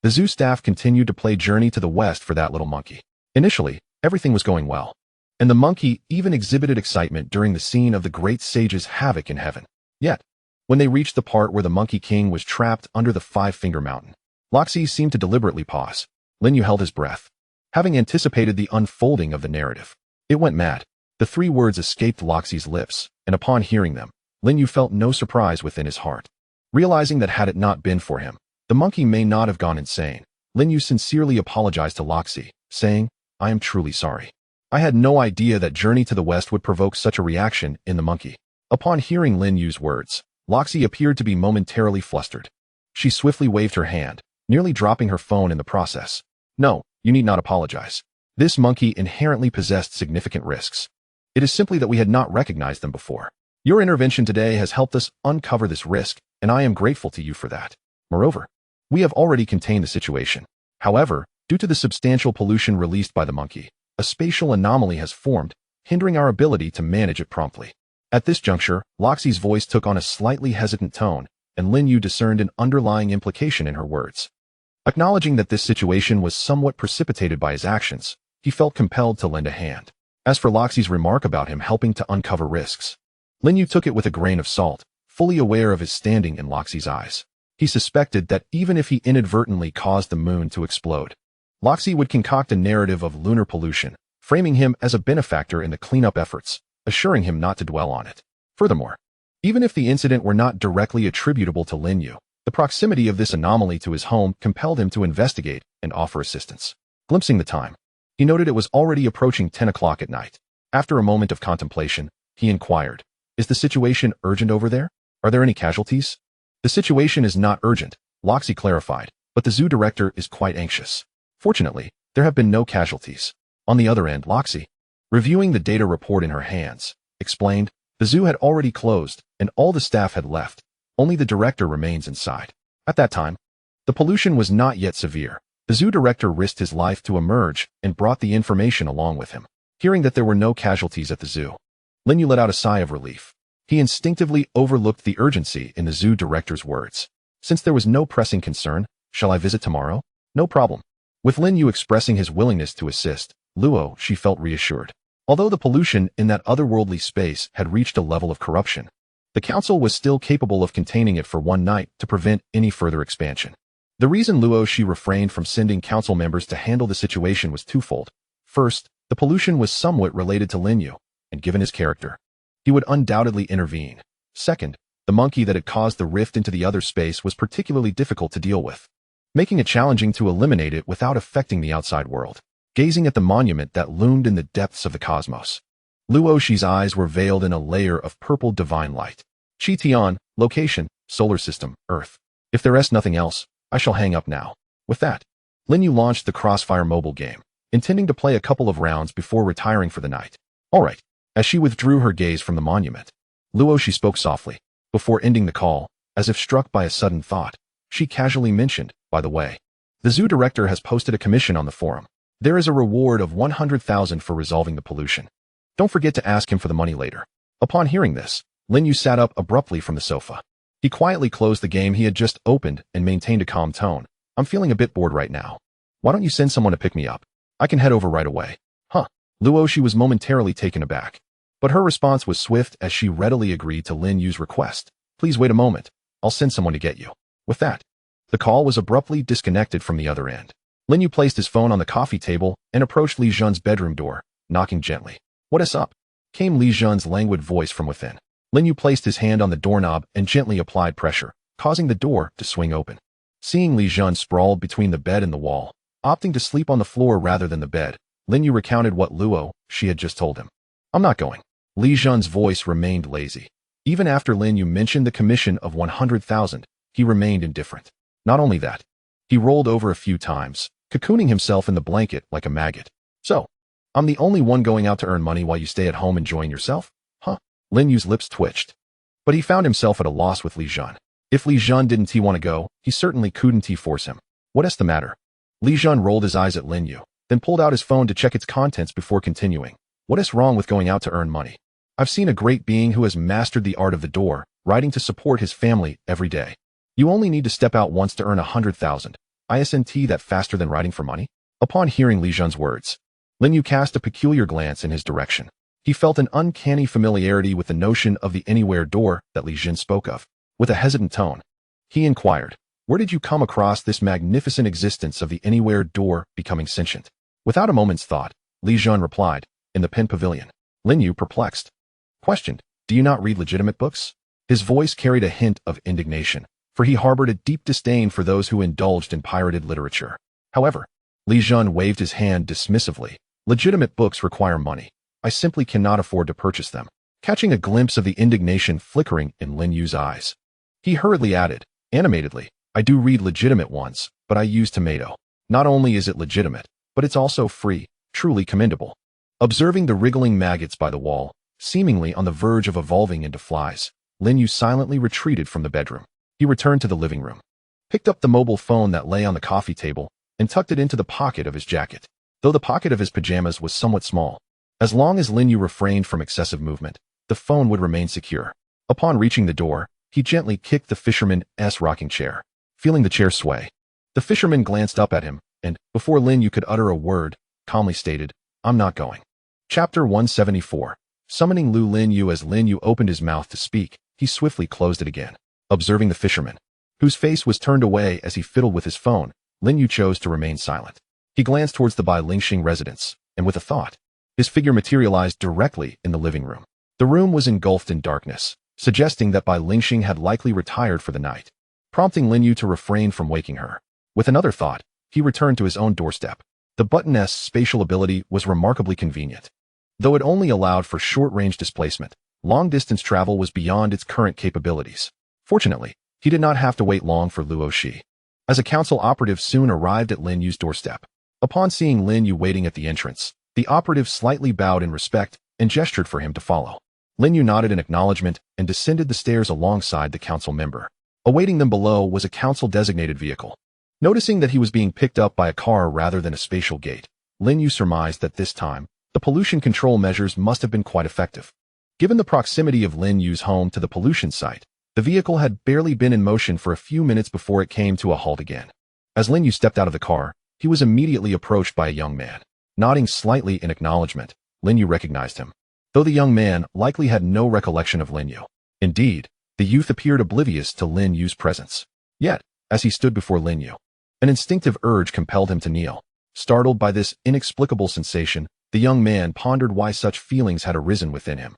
the zoo staff continued to play Journey to the West for that little monkey. Initially, everything was going well, and the monkey even exhibited excitement during the scene of the great sage's havoc in heaven. Yet, when they reached the part where the Monkey King was trapped under the Five-Finger Mountain, Loxie seemed to deliberately pause. Lin You held his breath, having anticipated the unfolding of the narrative. It went mad. The three words escaped Loxie's lips, and upon hearing them, Lin You felt no surprise within his heart. Realizing that had it not been for him, the monkey may not have gone insane, Lin You sincerely apologized to Loxie, saying, I am truly sorry. I had no idea that Journey to the West would provoke such a reaction in the monkey. Upon hearing Lin Yu's words, Loxie appeared to be momentarily flustered. She swiftly waved her hand, nearly dropping her phone in the process. No, you need not apologize. This monkey inherently possessed significant risks. It is simply that we had not recognized them before. Your intervention today has helped us uncover this risk, and I am grateful to you for that. Moreover, we have already contained the situation. However, due to the substantial pollution released by the monkey, a spatial anomaly has formed, hindering our ability to manage it promptly. At this juncture, Loxie's voice took on a slightly hesitant tone, and Lin You discerned an underlying implication in her words. Acknowledging that this situation was somewhat precipitated by his actions, he felt compelled to lend a hand. As for Loxie's remark about him helping to uncover risks, Lin You took it with a grain of salt, fully aware of his standing in Loxie's eyes. He suspected that even if he inadvertently caused the moon to explode, Loxie would concoct a narrative of lunar pollution, framing him as a benefactor in the cleanup efforts, assuring him not to dwell on it. Furthermore, even if the incident were not directly attributable to Lin You, the proximity of this anomaly to his home compelled him to investigate and offer assistance. Glimpsing the time, he noted it was already approaching 10 o'clock at night. After a moment of contemplation, he inquired, Is the situation urgent over there? Are there any casualties? The situation is not urgent, Loxie clarified, but the zoo director is quite anxious. Fortunately, there have been no casualties. On the other end, Loxie, reviewing the data report in her hands, explained, the zoo had already closed, and all the staff had left. Only the director remains inside. At that time, the pollution was not yet severe. The zoo director risked his life to emerge and brought the information along with him. Hearing that there were no casualties at the zoo, Lin You let out a sigh of relief. He instinctively overlooked the urgency in the zoo director's words. Since there was no pressing concern, shall I visit tomorrow? No problem. With Lin You expressing his willingness to assist, Luo, she felt reassured. Although the pollution in that otherworldly space had reached a level of corruption, the council was still capable of containing it for one night to prevent any further expansion. The reason Luo she refrained from sending council members to handle the situation was twofold. First, the pollution was somewhat related to Lin You, and given his character, he would undoubtedly intervene. Second, the monkey that had caused the rift into the other space was particularly difficult to deal with, making it challenging to eliminate it without affecting the outside world. Gazing at the monument that loomed in the depths of the cosmos, Luo Shi's eyes were veiled in a layer of purple divine light. Chi Tian, location, solar system, Earth. If there is nothing else, I shall hang up now. With that, Lin You launched the Crossfire mobile game, intending to play a couple of rounds before retiring for the night. All right. As she withdrew her gaze from the monument, Luo Shi spoke softly. Before ending the call, as if struck by a sudden thought, she casually mentioned, by the way, the zoo director has posted a commission on the forum. There is a reward of 100,000 for resolving the pollution. Don't forget to ask him for the money later. Upon hearing this, Lin You sat up abruptly from the sofa. He quietly closed the game he had just opened and maintained a calm tone. I'm feeling a bit bored right now. Why don't you send someone to pick me up? I can head over right away. Huh. Luo Shi was momentarily taken aback, but her response was swift as she readily agreed to Lin Yu's request. Please wait a moment. I'll send someone to get you. With that, the call was abruptly disconnected from the other end. Lin Yu placed his phone on the coffee table and approached Li Zhen's bedroom door, knocking gently. What is up? Came Li Zhen's languid voice from within. Lin Yu placed his hand on the doorknob and gently applied pressure, causing the door to swing open. Seeing Li Zhen sprawled between the bed and the wall, opting to sleep on the floor rather than the bed, Lin Yu recounted what Luo Shi had just told him. I'm not going. Li Zhen's voice remained lazy. Even after Lin Yu mentioned the commission of 100,000, he remained indifferent. Not only that, he rolled over a few times, cocooning himself in the blanket like a maggot. So, I'm the only one going out to earn money while you stay at home enjoying yourself? Huh? Lin Yu's lips twitched. But he found himself at a loss with Li Zhen. If Li Jun didn't want to go, he certainly couldn't force him. What's the matter? Li Jun rolled his eyes at Lin You, then pulled out his phone to check its contents before continuing. What is wrong with going out to earn money? I've seen a great being who has mastered the art of the door, writing to support his family every day. You only need to step out once to earn 100,000. Isn't that faster than writing for money? Upon hearing Li Jun's words, Lin You cast a peculiar glance in his direction. He felt an uncanny familiarity with the notion of the anywhere door that Li Jun spoke of. With a hesitant tone, he inquired, where did you come across this magnificent existence of the anywhere door becoming sentient? Without a moment's thought, Li Jun replied, in the Pen Pavilion. Lin You, perplexed, questioned, do you not read legitimate books? His voice carried a hint of indignation, for he harbored a deep disdain for those who indulged in pirated literature. However, Li Jun waved his hand dismissively. Legitimate books require money. I simply cannot afford to purchase them. Catching a glimpse of the indignation flickering in Lin Yu's eyes, he hurriedly added, animatedly, I do read legitimate ones, but I use tomato. Not only is it legitimate, but it's also free, truly commendable. Observing the wriggling maggots by the wall, seemingly on the verge of evolving into flies, Lin Yu silently retreated from the bedroom. He returned to the living room, picked up the mobile phone that lay on the coffee table, and tucked it into the pocket of his jacket. Though the pocket of his pajamas was somewhat small, as long as Lin Yu refrained from excessive movement, the phone would remain secure. Upon reaching the door, he gently kicked the fisherman's rocking chair, feeling the chair sway. The fisherman glanced up at him, and, before Lin Yu could utter a word, calmly stated, I'm not going. Chapter 174. Summoning Lin Yu. As Lin Yu opened his mouth to speak, he swiftly closed it again. Observing the fisherman, whose face was turned away as he fiddled with his phone, Lin Yu chose to remain silent. He glanced towards the Bai Lingxing residence, and with a thought, his figure materialized directly in the living room. The room was engulfed in darkness, suggesting that Bai Lingxing had likely retired for the night, prompting Lin Yu to refrain from waking her. With another thought, he returned to his own doorstep. The button's spatial ability was remarkably convenient. Though it only allowed for short-range displacement, long-distance travel was beyond its current capabilities. Fortunately, he did not have to wait long for Luo Shi, as a council operative soon arrived at Lin Yu's doorstep. Upon seeing Lin Yu waiting at the entrance, the operative slightly bowed in respect and gestured for him to follow. Lin Yu nodded in acknowledgement and descended the stairs alongside the council member. Awaiting them below was a council-designated vehicle. Noticing that he was being picked up by a car rather than a spatial gate, Lin Yu surmised that this time, the pollution control measures must have been quite effective. Given the proximity of Lin Yu's home to the pollution site, the vehicle had barely been in motion for a few minutes before it came to a halt again. As Lin Yu stepped out of the car, he was immediately approached by a young man. Nodding slightly in acknowledgement, Lin Yu recognized him, though the young man likely had no recollection of Lin Yu. Indeed, the youth appeared oblivious to Lin Yu's presence. Yet, as he stood before Lin Yu, an instinctive urge compelled him to kneel. Startled by this inexplicable sensation, the young man pondered why such feelings had arisen within him.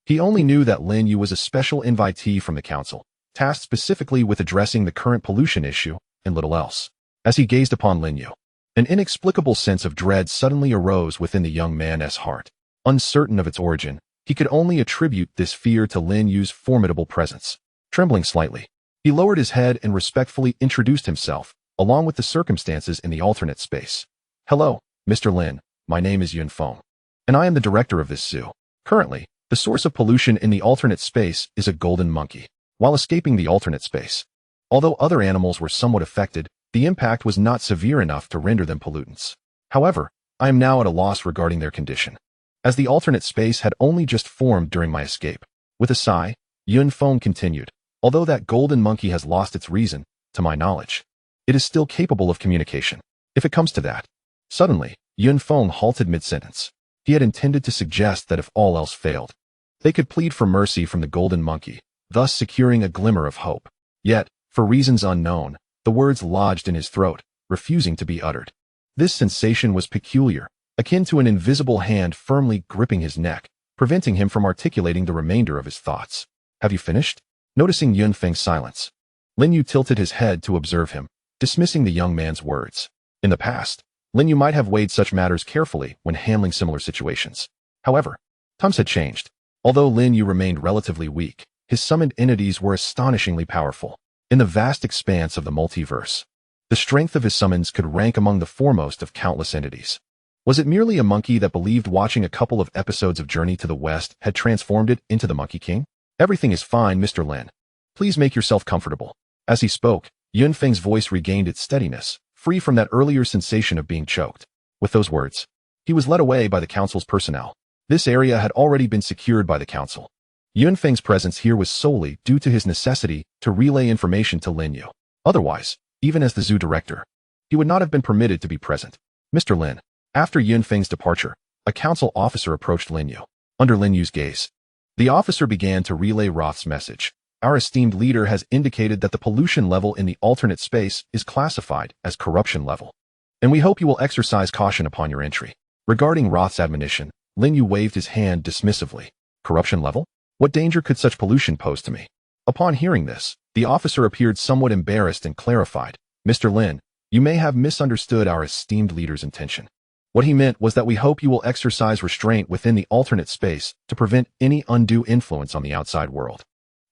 He only knew that Lin Yu was a special invitee from the council, tasked specifically with addressing the current pollution issue, and little else. As he gazed upon Lin Yu, an inexplicable sense of dread suddenly arose within the young man's heart. Uncertain of its origin, he could only attribute this fear to Lin Yu's formidable presence. Trembling slightly, he lowered his head and respectfully introduced himself, along with the circumstances in the alternate space. Hello, Mr. Lin, my name is Yun Feng, and I am the director of this zoo. Currently, the source of pollution in the alternate space is a golden monkey. While escaping the alternate space, although other animals were somewhat affected, the impact was not severe enough to render them pollutants. However, I am now at a loss regarding their condition, as the alternate space had only just formed during my escape. With a sigh, Yun Feng continued, although that golden monkey has lost its reason, to my knowledge, it is still capable of communication, if it comes to that. Suddenly, Yun Feng halted mid-sentence. He had intended to suggest that if all else failed, they could plead for mercy from the golden monkey, thus securing a glimmer of hope. Yet, for reasons unknown, the words lodged in his throat, refusing to be uttered. This sensation was peculiar, akin to an invisible hand firmly gripping his neck, preventing him from articulating the remainder of his thoughts. Have you finished? Noticing Yun Feng's silence, Lin Yu tilted his head to observe him, dismissing the young man's words. In the past, Lin Yu might have weighed such matters carefully when handling similar situations. However, times had changed. Although Lin Yu remained relatively weak, his summoned entities were astonishingly powerful. In the vast expanse of the multiverse, the strength of his summons could rank among the foremost of countless entities. Was it merely a monkey that believed watching a couple of episodes of Journey to the West had transformed it into the Monkey King? Everything is fine, Mr. Lin. Please make yourself comfortable. As he spoke, Yunfeng's voice regained its steadiness, free from that earlier sensation of being choked. With those words, he was led away by the council's personnel. This area had already been secured by the council. Yunfeng's presence here was solely due to his necessity to relay information to Lin You. Otherwise, even as the zoo director, he would not have been permitted to be present. Mr. Lin. After Yunfeng's departure, a council officer approached Lin You. Under Lin Yu's gaze, the officer began to relay Roth's message. Our esteemed leader has indicated that the pollution level in the alternate space is classified as corruption level, and we hope you will exercise caution upon your entry. Regarding Roth's admonition, Lin You waved his hand dismissively. Corruption level? What danger could such pollution pose to me? Upon hearing this, the officer appeared somewhat embarrassed and clarified. Mr. Lin, you may have misunderstood our esteemed leader's intention. What he meant was that we hope you will exercise restraint within the alternate space to prevent any undue influence on the outside world.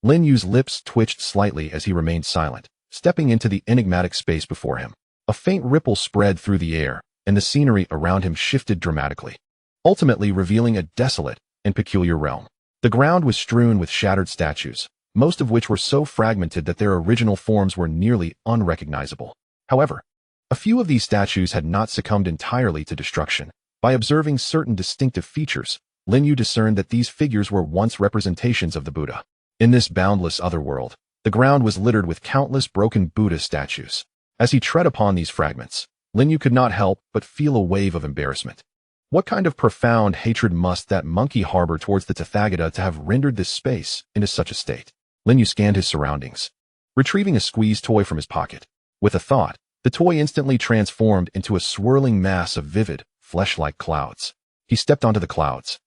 Lin Yu's lips twitched slightly as he remained silent, stepping into the enigmatic space before him. A faint ripple spread through the air, and the scenery around him shifted dramatically, ultimately revealing a desolate and peculiar realm. The ground was strewn with shattered statues, most of which were so fragmented that their original forms were nearly unrecognizable. However, a few of these statues had not succumbed entirely to destruction. By observing certain distinctive features, Lin You discerned that these figures were once representations of the Buddha. In this boundless otherworld, the ground was littered with countless broken Buddha statues. As he tread upon these fragments, Lin You could not help but feel a wave of embarrassment. What kind of profound hatred must that monkey harbor towards the Tathagata to have rendered this space into such a state? Lin You scanned his surroundings, retrieving a squeeze toy from his pocket. With a thought, the toy instantly transformed into a swirling mass of vivid, flesh-like clouds. He stepped onto the clouds,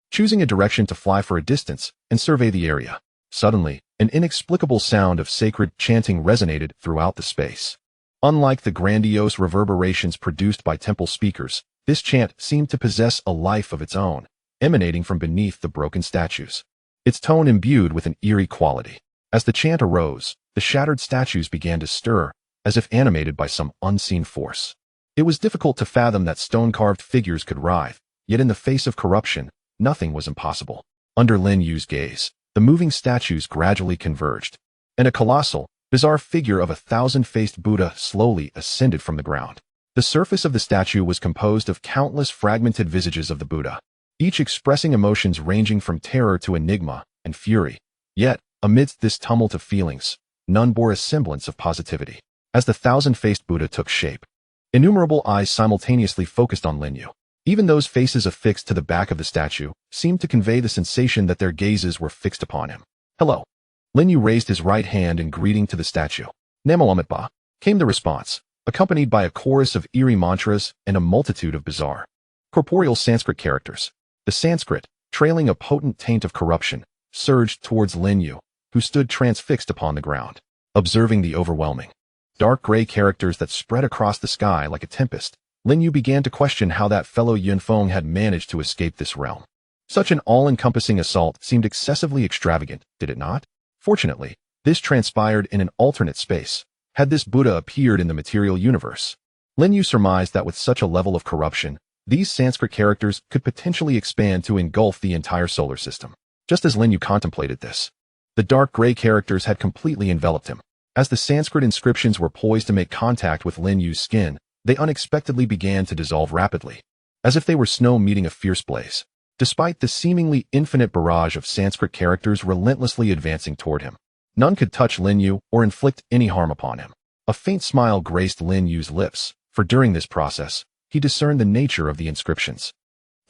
choosing a direction to fly for a distance and survey the area. Suddenly, an inexplicable sound of sacred chanting resonated throughout the space. Unlike the grandiose reverberations produced by temple speakers, this chant seemed to possess a life of its own, emanating from beneath the broken statues. Its tone imbued with an eerie quality. As the chant arose, the shattered statues began to stir, as if animated by some unseen force. It was difficult to fathom that stone-carved figures could writhe, yet in the face of corruption, nothing was impossible. Under Lin Yu's gaze, the moving statues gradually converged, and a colossal, bizarre figure of a thousand-faced Buddha slowly ascended from the ground. The surface of the statue was composed of countless fragmented visages of the Buddha, each expressing emotions ranging from terror to enigma and fury. Yet, amidst this tumult of feelings, none bore a semblance of positivity. As the thousand-faced Buddha took shape, innumerable eyes simultaneously focused on Lin You. Even those faces affixed to the back of the statue seemed to convey the sensation that their gazes were fixed upon him. Hello. Lin You raised his right hand in greeting to the statue. Namo Amitba, came the response, accompanied by a chorus of eerie mantras and a multitude of bizarre, corporeal Sanskrit characters. The Sanskrit, trailing a potent taint of corruption, surged towards Lin You, who stood transfixed upon the ground, observing the overwhelming, dark gray characters that spread across the sky like a tempest. Lin You began to question how that fellow Yunfeng had managed to escape this realm. Such an all-encompassing assault seemed excessively extravagant, did it not? Fortunately, this transpired in an alternate space. Had this Buddha appeared in the material universe, Lin You surmised that with such a level of corruption, these Sanskrit characters could potentially expand to engulf the entire solar system. Just as Lin You contemplated this, the dark gray characters had completely enveloped him. As the Sanskrit inscriptions were poised to make contact with Lin Yu's skin, they unexpectedly began to dissolve rapidly, as if they were snow meeting a fierce blaze. Despite the seemingly infinite barrage of Sanskrit characters relentlessly advancing toward him, none could touch Lin You or inflict any harm upon him. A faint smile graced Lin Yu's lips, for during this process, he discerned the nature of the inscriptions.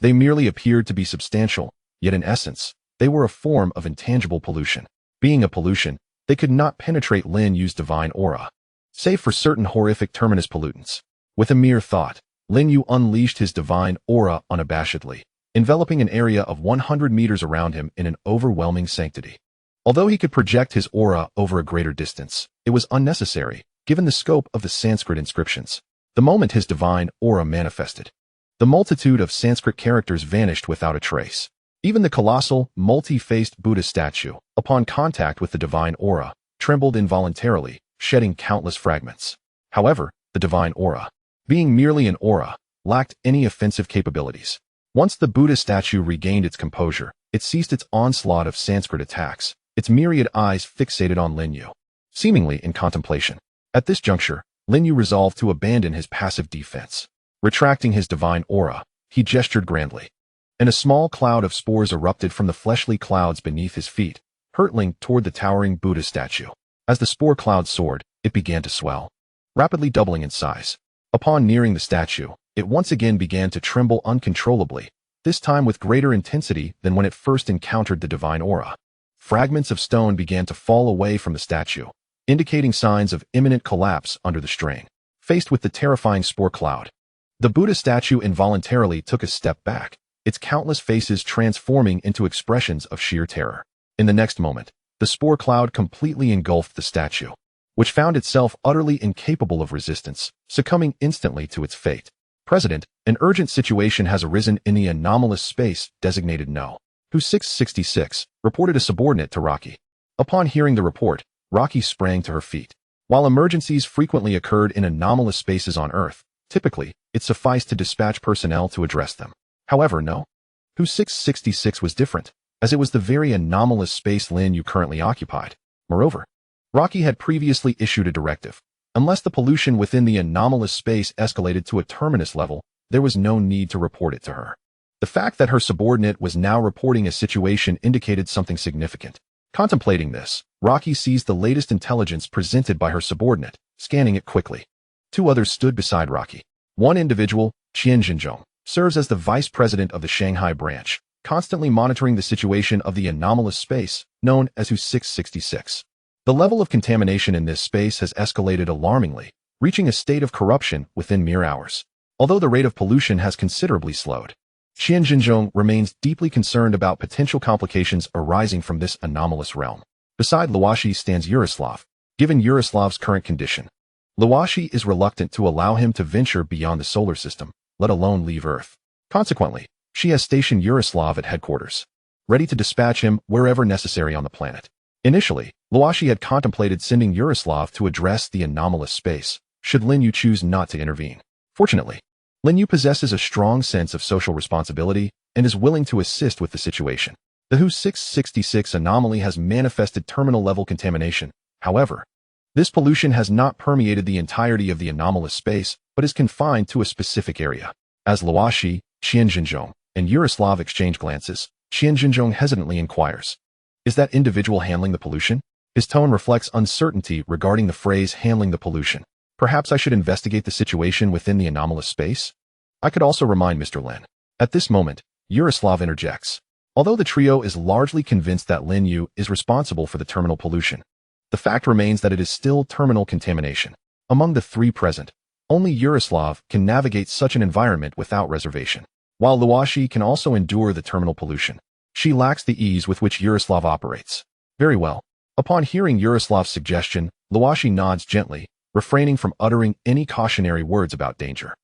They merely appeared to be substantial, yet in essence, they were a form of intangible pollution. Being a pollution, they could not penetrate Lin Yu's divine aura, save for certain horrific terminus pollutants. With a mere thought, Lin You unleashed his divine aura unabashedly, enveloping an area of 100 meters around him in an overwhelming sanctity. Although he could project his aura over a greater distance, it was unnecessary, given the scope of the Sanskrit inscriptions. The moment his divine aura manifested, the multitude of Sanskrit characters vanished without a trace. Even the colossal, multi-faced Buddha statue, upon contact with the divine aura, trembled involuntarily, shedding countless fragments. However, the divine aura, being merely an aura, lacked any offensive capabilities. Once the Buddha statue regained its composure, it ceased its onslaught of Sanskrit attacks, its myriad eyes fixated on Lin You, seemingly in contemplation. At this juncture, Lin You resolved to abandon his passive defense. Retracting his divine aura, he gestured grandly, and a small cloud of spores erupted from the fleshly clouds beneath his feet, hurtling toward the towering Buddha statue. As the spore cloud soared, it began to swell, rapidly doubling in size. Upon nearing the statue, it once again began to tremble uncontrollably, this time with greater intensity than when it first encountered the divine aura. Fragments of stone began to fall away from the statue, indicating signs of imminent collapse under the strain. Faced with the terrifying spore cloud, the Buddha statue involuntarily took a step back, its countless faces transforming into expressions of sheer terror. In the next moment, the spore cloud completely engulfed the statue, which found itself utterly incapable of resistance, succumbing instantly to its fate. President, an urgent situation has arisen in the anomalous space designated No. Who 666, reported a subordinate to Rocky. Upon hearing the report, Rocky sprang to her feet. While emergencies frequently occurred in anomalous spaces on Earth, typically, it sufficed to dispatch personnel to address them. However, No. Who 666 was different, as it was the very anomalous space Lin You currently occupied. Moreover, Rocky had previously issued a directive. Unless the pollution within the anomalous space escalated to a terminus level, there was no need to report it to her. The fact that her subordinate was now reporting a situation indicated something significant. Contemplating this, Rocky seized the latest intelligence presented by her subordinate, scanning it quickly. Two others stood beside Rocky. One individual, Qian Jinzhong, serves as the vice president of the Shanghai branch, constantly monitoring the situation of the anomalous space, known as Who 666. The level of contamination in this space has escalated alarmingly, reaching a state of corruption within mere hours. Although the rate of pollution has considerably slowed, Qian Jinzhong remains deeply concerned about potential complications arising from this anomalous realm. Beside Luoshi stands Yaroslav. Given Yaroslav's current condition, Luoshi is reluctant to allow him to venture beyond the solar system, let alone leave Earth. Consequently, she has stationed Yaroslav at headquarters, ready to dispatch him wherever necessary on the planet. Initially, Luoshi had contemplated sending Yaroslav to address the anomalous space, should Lin You choose not to intervene. Fortunately, Lin You possesses a strong sense of social responsibility and is willing to assist with the situation. The Who 666 anomaly has manifested terminal-level contamination. However, this pollution has not permeated the entirety of the anomalous space, but is confined to a specific area. As Luoshi, Qian Jinzhong, and Yaroslav exchange glances, Qian Jinzhong hesitantly inquires, "Is that individual handling the pollution?" His tone reflects uncertainty regarding the phrase handling the pollution. Perhaps I should investigate the situation within the anomalous space? I could also remind Mr. Lin. At this moment, Yaroslav interjects. Although the trio is largely convinced that Lin You is responsible for the terminal pollution, the fact remains that it is still terminal contamination. Among the three present, only Yaroslav can navigate such an environment without reservation. While Luoshi can also endure the terminal pollution, she lacks the ease with which Yaroslav operates. Very well. Upon hearing Yaroslav's suggestion, Luoshi nods gently, refraining from uttering any cautionary words about danger.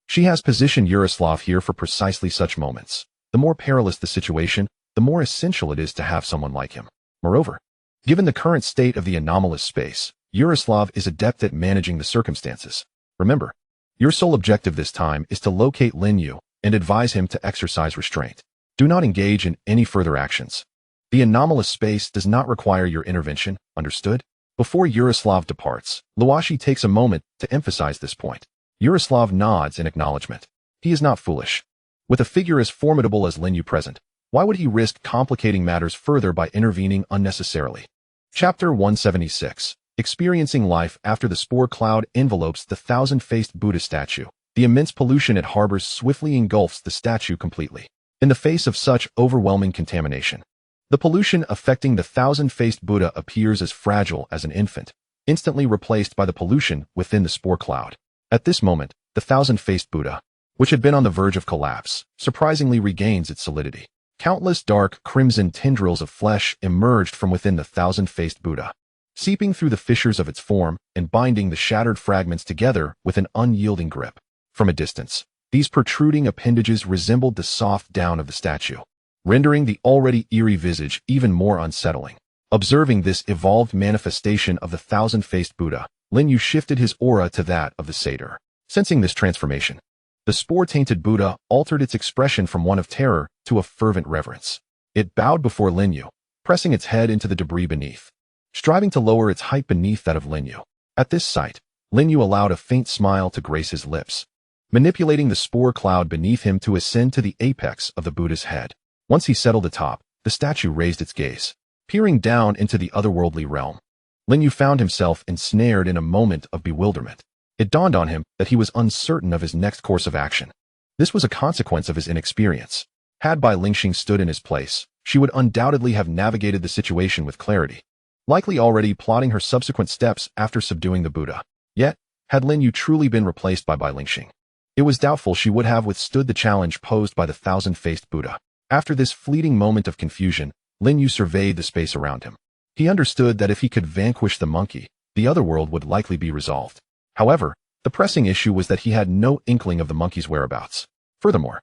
She has positioned Yaroslav here for precisely such moments. The more perilous the situation, the more essential it is to have someone like him. Moreover, given the current state of the anomalous space, Yaroslav is adept at managing the circumstances. Remember, your sole objective this time is to locate Lin You and advise him to exercise restraint. Do not engage in any further actions. The anomalous space does not require your intervention, understood? Before Yaroslav departs, Luoshi takes a moment to emphasize this point. Yaroslav nods in acknowledgement. He is not foolish. With a figure as formidable as Lin You present, why would he risk complicating matters further by intervening unnecessarily? Chapter 176. Experiencing life after the spore cloud envelopes the thousand-faced Buddha statue. The immense pollution it harbors swiftly engulfs the statue completely. In the face of such overwhelming contamination, the pollution affecting the thousand-faced Buddha appears as fragile as an infant, instantly replaced by the pollution within the spore cloud. At this moment, the thousand-faced Buddha, which had been on the verge of collapse, surprisingly regains its solidity. Countless dark, crimson tendrils of flesh emerged from within the thousand-faced Buddha, seeping through the fissures of its form and binding the shattered fragments together with an unyielding grip. From a distance, these protruding appendages resembled the soft down of the statue, rendering the already eerie visage even more unsettling. Observing this evolved manifestation of the thousand-faced Buddha, Lin You shifted his aura to that of the satyr. Sensing this transformation, the spore-tainted Buddha altered its expression from one of terror to a fervent reverence. It bowed before Lin You, pressing its head into the debris beneath, striving to lower its height beneath that of Lin You. At this sight, Lin You allowed a faint smile to grace his lips, manipulating the spore cloud beneath him to ascend to the apex of the Buddha's head. Once he settled atop, the statue raised its gaze, peering down into the otherworldly realm. Lin You found himself ensnared in a moment of bewilderment. It dawned on him that he was uncertain of his next course of action. This was a consequence of his inexperience. Had Bai Lingxing stood in his place, she would undoubtedly have navigated the situation with clarity, likely already plotting her subsequent steps after subduing the Buddha. Yet, had Lin You truly been replaced by Bai Lingxing, it was doubtful she would have withstood the challenge posed by the thousand-faced Buddha. After this fleeting moment of confusion, Lin You surveyed the space around him. He understood that if he could vanquish the monkey, the other world would likely be resolved. However, the pressing issue was that he had no inkling of the monkey's whereabouts. Furthermore,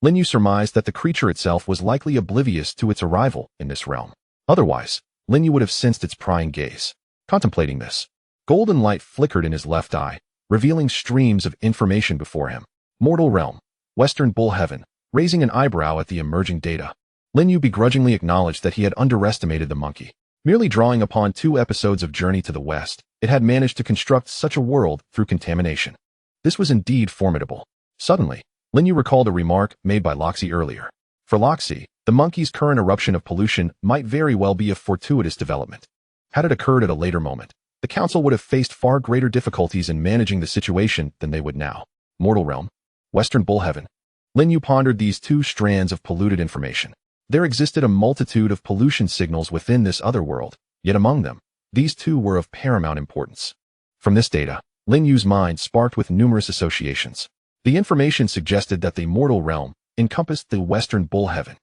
Lin You surmised that the creature itself was likely oblivious to its arrival in this realm. Otherwise, Lin You would have sensed its prying gaze. Contemplating this, golden light flickered in his left eye, revealing streams of information before him. Mortal realm, Western Bull Heaven. Raising an eyebrow at the emerging data, Lin You begrudgingly acknowledged that he had underestimated the monkey. Merely drawing upon 2 episodes of Journey to the West, it had managed to construct such a world through contamination. This was indeed formidable. Suddenly, Lin You recalled a remark made by Loxi earlier. For Loxi, the monkey's current eruption of pollution might very well be a fortuitous development. Had it occurred at a later moment, the council would have faced far greater difficulties in managing the situation than they would now. Mortal realm, Western Bull Heaven. Lin You pondered these 2 strands of polluted information. There existed a multitude of pollution signals within this other world, yet among them, these 2 were of paramount importance. From this data, Lin Yu's mind sparked with numerous associations. The information suggested that the mortal realm encompassed the Western Bull Heaven.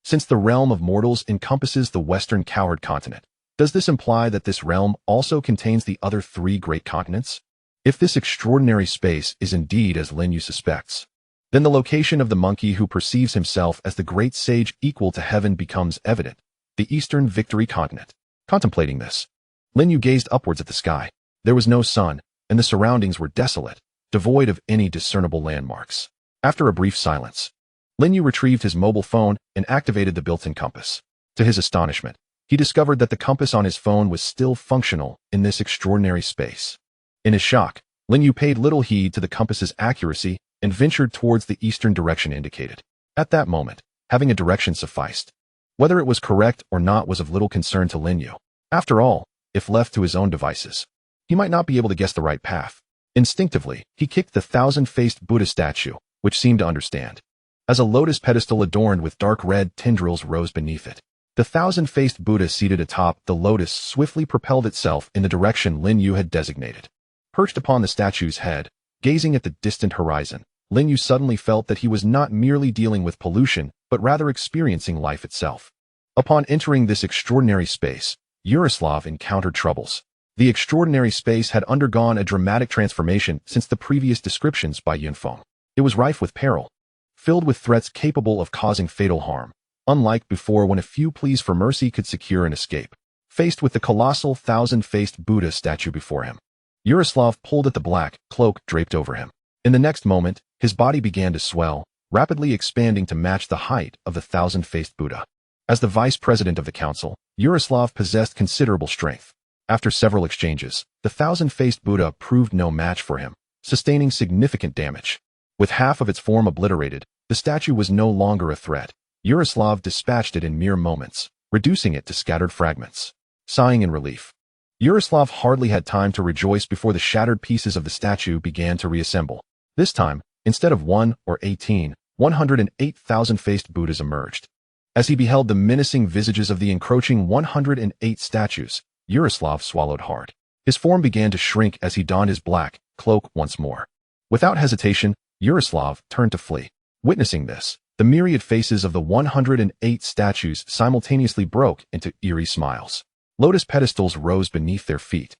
Since the realm of mortals encompasses the Western Cowherd continent, does this imply that this realm also contains the other 3 great continents? If this extraordinary space is indeed as Lin Yu suspects, then the location of the monkey who perceives himself as the great sage equal to heaven becomes evident, the Eastern Victory Continent. Contemplating this, Lin Yu gazed upwards at the sky. There was no sun, and the surroundings were desolate, devoid of any discernible landmarks. After a brief silence, Lin Yu retrieved his mobile phone and activated the built-in compass. To his astonishment, he discovered that the compass on his phone was still functional in this extraordinary space. In his shock, Lin Yu paid little heed to the compass's accuracy and ventured towards the eastern direction indicated. At that moment, having a direction sufficed. Whether it was correct or not was of little concern to Lin Yu. After all, if left to his own devices, he might not be able to guess the right path. Instinctively, he kicked the thousand-faced Buddha statue, which seemed to understand. As a lotus pedestal adorned with dark red tendrils rose beneath it, the thousand-faced Buddha seated atop the lotus swiftly propelled itself in the direction Lin Yu had designated. Perched upon the statue's head, gazing at the distant horizon, Lin Yu suddenly felt that he was not merely dealing with pollution, but rather experiencing life itself. Upon entering this extraordinary space, Yaroslav encountered troubles. The extraordinary space had undergone a dramatic transformation since the previous descriptions by Yunfeng. It was rife with peril, filled with threats capable of causing fatal harm, unlike before when a few pleas for mercy could secure an escape. Faced with the colossal thousand-faced Buddha statue before him, Yaroslav pulled at the black cloak draped over him. In the next moment, his body began to swell, rapidly expanding to match the height of the thousand-faced Buddha. As the vice president of the council, Yaroslav possessed considerable strength. After several exchanges, the thousand-faced Buddha proved no match for him, sustaining significant damage. With half of its form obliterated, the statue was no longer a threat. Yaroslav dispatched it in mere moments, reducing it to scattered fragments. Sighing in relief, Yaroslav hardly had time to rejoice before the shattered pieces of the statue began to reassemble. This time, instead of 1 or 18, 108,000-faced Buddhas emerged. As he beheld the menacing visages of the encroaching 108 statues, Yaroslav swallowed hard. His form began to shrink as he donned his black cloak once more. Without hesitation, Yaroslav turned to flee. Witnessing this, the myriad faces of the 108 statues simultaneously broke into eerie smiles. Lotus pedestals rose beneath their feet,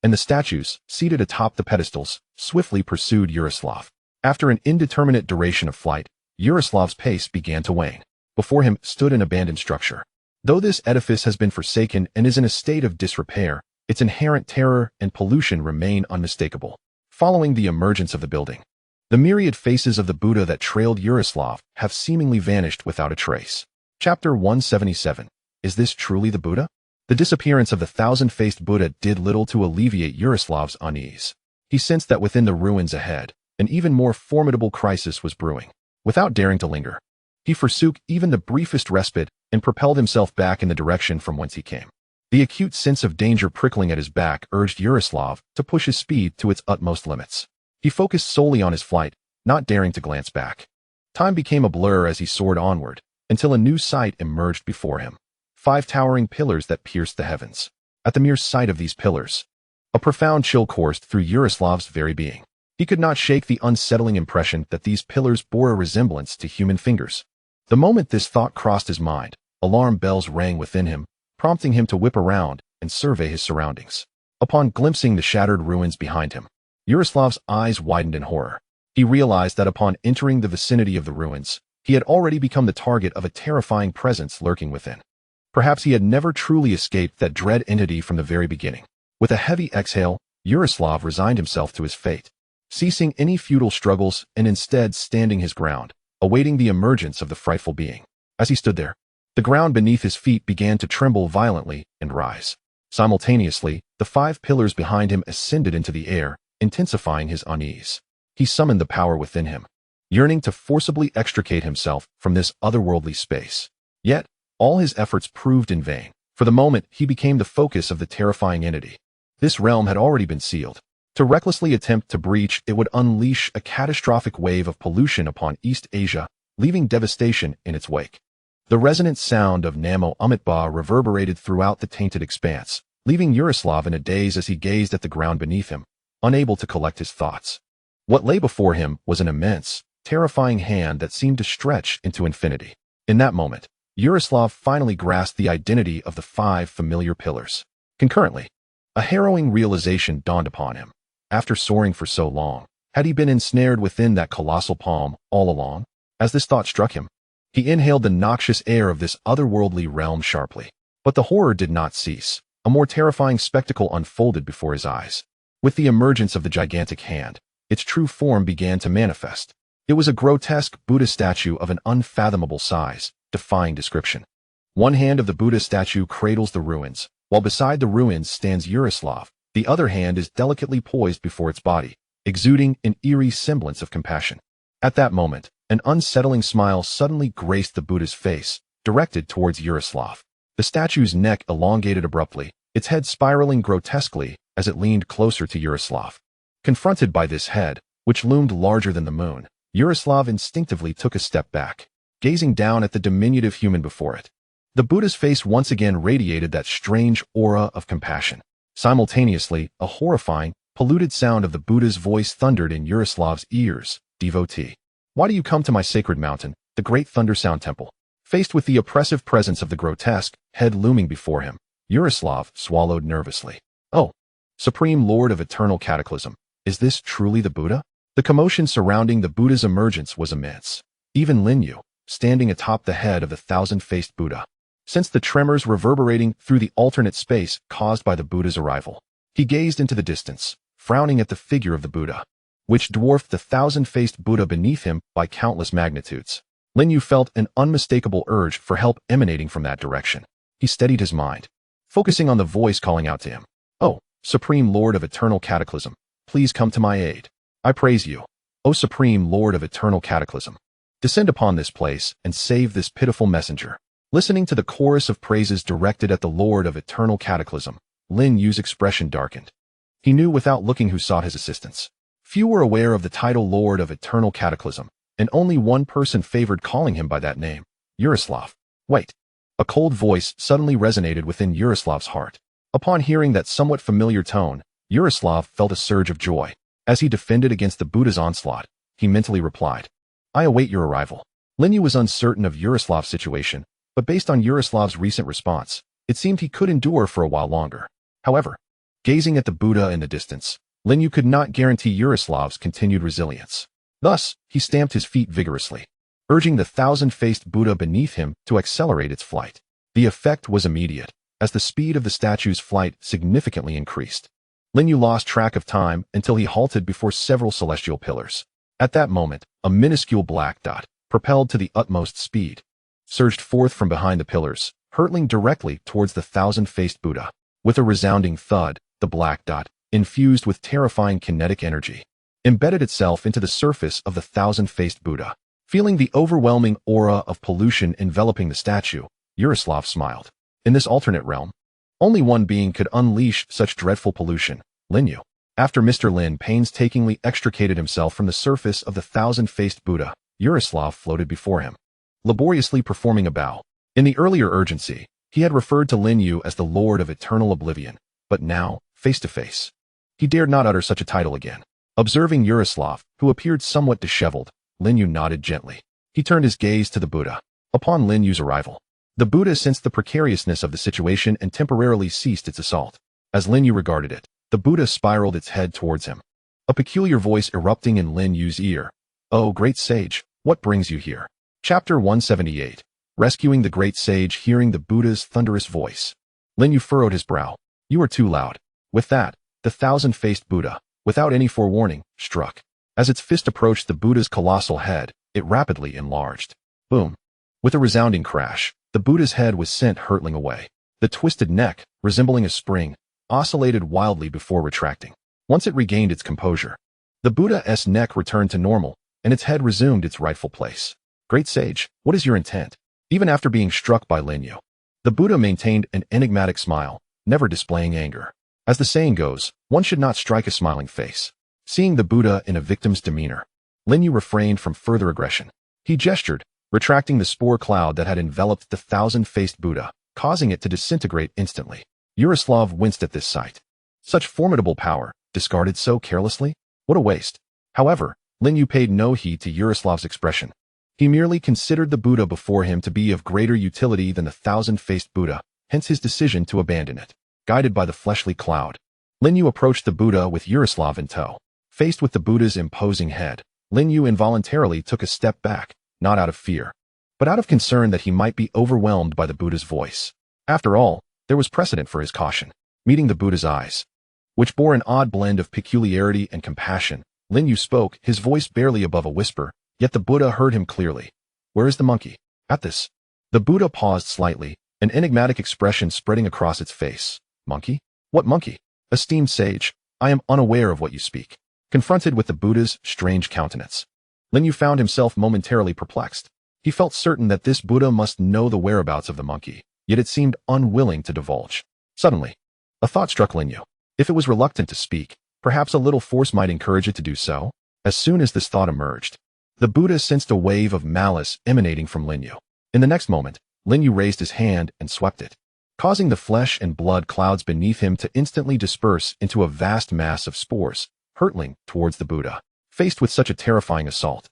and the statues, seated atop the pedestals, swiftly pursued Yaroslav. After an indeterminate duration of flight, Yaroslav's pace began to wane. Before him stood an abandoned structure. Though this edifice has been forsaken and is in a state of disrepair, its inherent terror and pollution remain unmistakable. Following the emergence of the building, the myriad faces of the Buddha that trailed Yaroslav have seemingly vanished without a trace. Chapter 177. Is this truly the Buddha? The disappearance of the thousand-faced Buddha did little to alleviate Yaroslav's unease. He sensed that within the ruins ahead, an even more formidable crisis was brewing. Without daring to linger, he forsook even the briefest respite and propelled himself back in the direction from whence he came. The acute sense of danger prickling at his back urged Yaroslav to push his speed to its utmost limits. He focused solely on his flight, not daring to glance back. Time became a blur as he soared onward, until a new sight emerged before him. 5 towering pillars that pierced the heavens. At the mere sight of these pillars, a profound chill coursed through Yaroslav's very being. He could not shake the unsettling impression that these pillars bore a resemblance to human fingers. The moment this thought crossed his mind, alarm bells rang within him, prompting him to whip around and survey his surroundings. Upon glimpsing the shattered ruins behind him, Yaroslav's eyes widened in horror. He realized that upon entering the vicinity of the ruins, he had already become the target of a terrifying presence lurking within. Perhaps he had never truly escaped that dread entity from the very beginning. With a heavy exhale, Yaroslav resigned himself to his fate, ceasing any futile struggles and instead standing his ground, awaiting the emergence of the frightful being. As he stood there, the ground beneath his feet began to tremble violently and rise. Simultaneously, the 5 pillars behind him ascended into the air, intensifying his unease. He summoned the power within him, yearning to forcibly extricate himself from this otherworldly space. Yet, all his efforts proved in vain. For the moment, he became the focus of the terrifying entity. This realm had already been sealed. To recklessly attempt to breach, it would unleash a catastrophic wave of pollution upon East Asia, leaving devastation in its wake. The resonant sound of Namo Amitba reverberated throughout the tainted expanse, leaving Yaroslav in a daze as he gazed at the ground beneath him, unable to collect his thoughts. What lay before him was an immense, terrifying hand that seemed to stretch into infinity. In that moment, Yaroslav finally grasped the identity of the 5 familiar pillars. Concurrently, a harrowing realization dawned upon him. After soaring for so long, had he been ensnared within that colossal palm all along? As this thought struck him, he inhaled the noxious air of this otherworldly realm sharply. But the horror did not cease. A more terrifying spectacle unfolded before his eyes. With the emergence of the gigantic hand, its true form began to manifest. It was a grotesque Buddha statue of an unfathomable size, defying description. One hand of the Buddha statue cradles the ruins, while beside the ruins stands Yaroslav. The other hand is delicately poised before its body, exuding an eerie semblance of compassion. At that moment, an unsettling smile suddenly graced the Buddha's face, directed towards Yaroslav. The statue's neck elongated abruptly, its head spiraling grotesquely as it leaned closer to Yaroslav. Confronted by this head, which loomed larger than the moon, Yaroslav instinctively took a step back, gazing down at the diminutive human before it. The Buddha's face once again radiated that strange aura of compassion. Simultaneously, a horrifying, polluted sound of the Buddha's voice thundered in Yaroslav's ears. Devotee, why do you come to my sacred mountain, the great Thunder Sound Temple? Faced with the oppressive presence of the grotesque head looming before him, Yaroslav swallowed nervously. Oh, Supreme Lord of Eternal Cataclysm, is this truly the Buddha? The commotion surrounding the Buddha's emergence was immense. Even Lin You, standing atop the head of the thousand-faced Buddha, sensed the tremors reverberating through the alternate space caused by the Buddha's arrival. He gazed into the distance, frowning at the figure of the Buddha, which dwarfed the thousand-faced Buddha beneath him by countless magnitudes. Lin You felt an unmistakable urge for help emanating from that direction. He steadied his mind, focusing on the voice calling out to him. Oh, Supreme Lord of Eternal Cataclysm, please come to my aid. I praise you, O Supreme Lord of Eternal Cataclysm. Descend upon this place and save this pitiful messenger. Listening to the chorus of praises directed at the Lord of Eternal Cataclysm, Lin Yu's expression darkened. He knew without looking who sought his assistance. Few were aware of the title Lord of Eternal Cataclysm, and only one person favored calling him by that name, Yaroslav. Wait. A cold voice suddenly resonated within Yaroslav's heart. Upon hearing that somewhat familiar tone, Yaroslav felt a surge of joy. As he defended against the Buddha's onslaught, he mentally replied, I await your arrival. Lin You was uncertain of Yaroslav's situation, but based on Yaroslav's recent response, it seemed he could endure for a while longer. However, gazing at the Buddha in the distance, Lin You could not guarantee Yaroslav's continued resilience. Thus, he stamped his feet vigorously, urging the thousand-faced Buddha beneath him to accelerate its flight. The effect was immediate, as the speed of the statue's flight significantly increased. Lin You lost track of time until he halted before several celestial pillars. At that moment, a minuscule black dot, propelled to the utmost speed, surged forth from behind the pillars, hurtling directly towards the thousand-faced Buddha. With a resounding thud, the black dot, infused with terrifying kinetic energy, embedded itself into the surface of the thousand-faced Buddha. Feeling the overwhelming aura of pollution enveloping the statue, Yaroslav smiled. In this alternate realm, only one being could unleash such dreadful pollution, Lin You. After Mr. Lin painstakingly extricated himself from the surface of the thousand-faced Buddha, Yaroslav floated before him, laboriously performing a bow. In the earlier urgency, he had referred to Lin You as the Lord of Eternal Oblivion, but now, face to face, he dared not utter such a title again. Observing Yaroslav, who appeared somewhat disheveled, Lin You nodded gently. He turned his gaze to the Buddha. Upon Lin Yu's arrival, the Buddha sensed the precariousness of the situation and temporarily ceased its assault. As Lin Yu regarded it, the Buddha spiraled its head towards him, a peculiar voice erupting in Lin Yu's ear. "Oh, great sage, what brings you here?" Chapter 178. Rescuing the Great Sage. Hearing the Buddha's thunderous voice, Lin Yu furrowed his brow. "You are too loud." With that, the thousand-faced Buddha, without any forewarning, struck. As its fist approached the Buddha's colossal head, it rapidly enlarged. Boom! With a resounding crash, the Buddha's head was sent hurtling away. The twisted neck, resembling a spring, oscillated wildly before retracting. Once it regained its composure, the Buddha's neck returned to normal, and its head resumed its rightful place. "Great sage, what is your intent?" Even after being struck by Lin Yu, the Buddha maintained an enigmatic smile, never displaying anger. As the saying goes, one should not strike a smiling face. Seeing the Buddha in a victim's demeanor, Lin Yu refrained from further aggression. He gestured, retracting the spore cloud that had enveloped the thousand-faced Buddha, causing it to disintegrate instantly. Yaroslav winced at this sight. Such formidable power, discarded so carelessly? What a waste. However, Lin Yu paid no heed to Yaroslav's expression. He merely considered the Buddha before him to be of greater utility than the thousand-faced Buddha, hence his decision to abandon it. Guided by the fleshly cloud, Lin Yu approached the Buddha with Yaroslav in tow. Faced with the Buddha's imposing head, Lin Yu involuntarily took a step back, not out of fear, but out of concern that he might be overwhelmed by the Buddha's voice. After all, there was precedent for his caution. Meeting the Buddha's eyes, which bore an odd blend of peculiarity and compassion, Lin Yu spoke, his voice barely above a whisper, yet the Buddha heard him clearly. "Where is the monkey?" At this, the Buddha paused slightly, an enigmatic expression spreading across its face. "Monkey? What monkey?" "Esteemed sage, I am unaware of what you speak." Confronted with the Buddha's strange countenance, Lin Yu found himself momentarily perplexed. He felt certain that this Buddha must know the whereabouts of the monkey, yet it seemed unwilling to divulge. Suddenly, a thought struck Lin Yu. If it was reluctant to speak, perhaps a little force might encourage it to do so. As soon as this thought emerged, the Buddha sensed a wave of malice emanating from Lin Yu. In the next moment, Lin Yu raised his hand and swept it, causing the flesh and blood clouds beneath him to instantly disperse into a vast mass of spores, hurtling towards the Buddha. Faced with such a terrifying assault,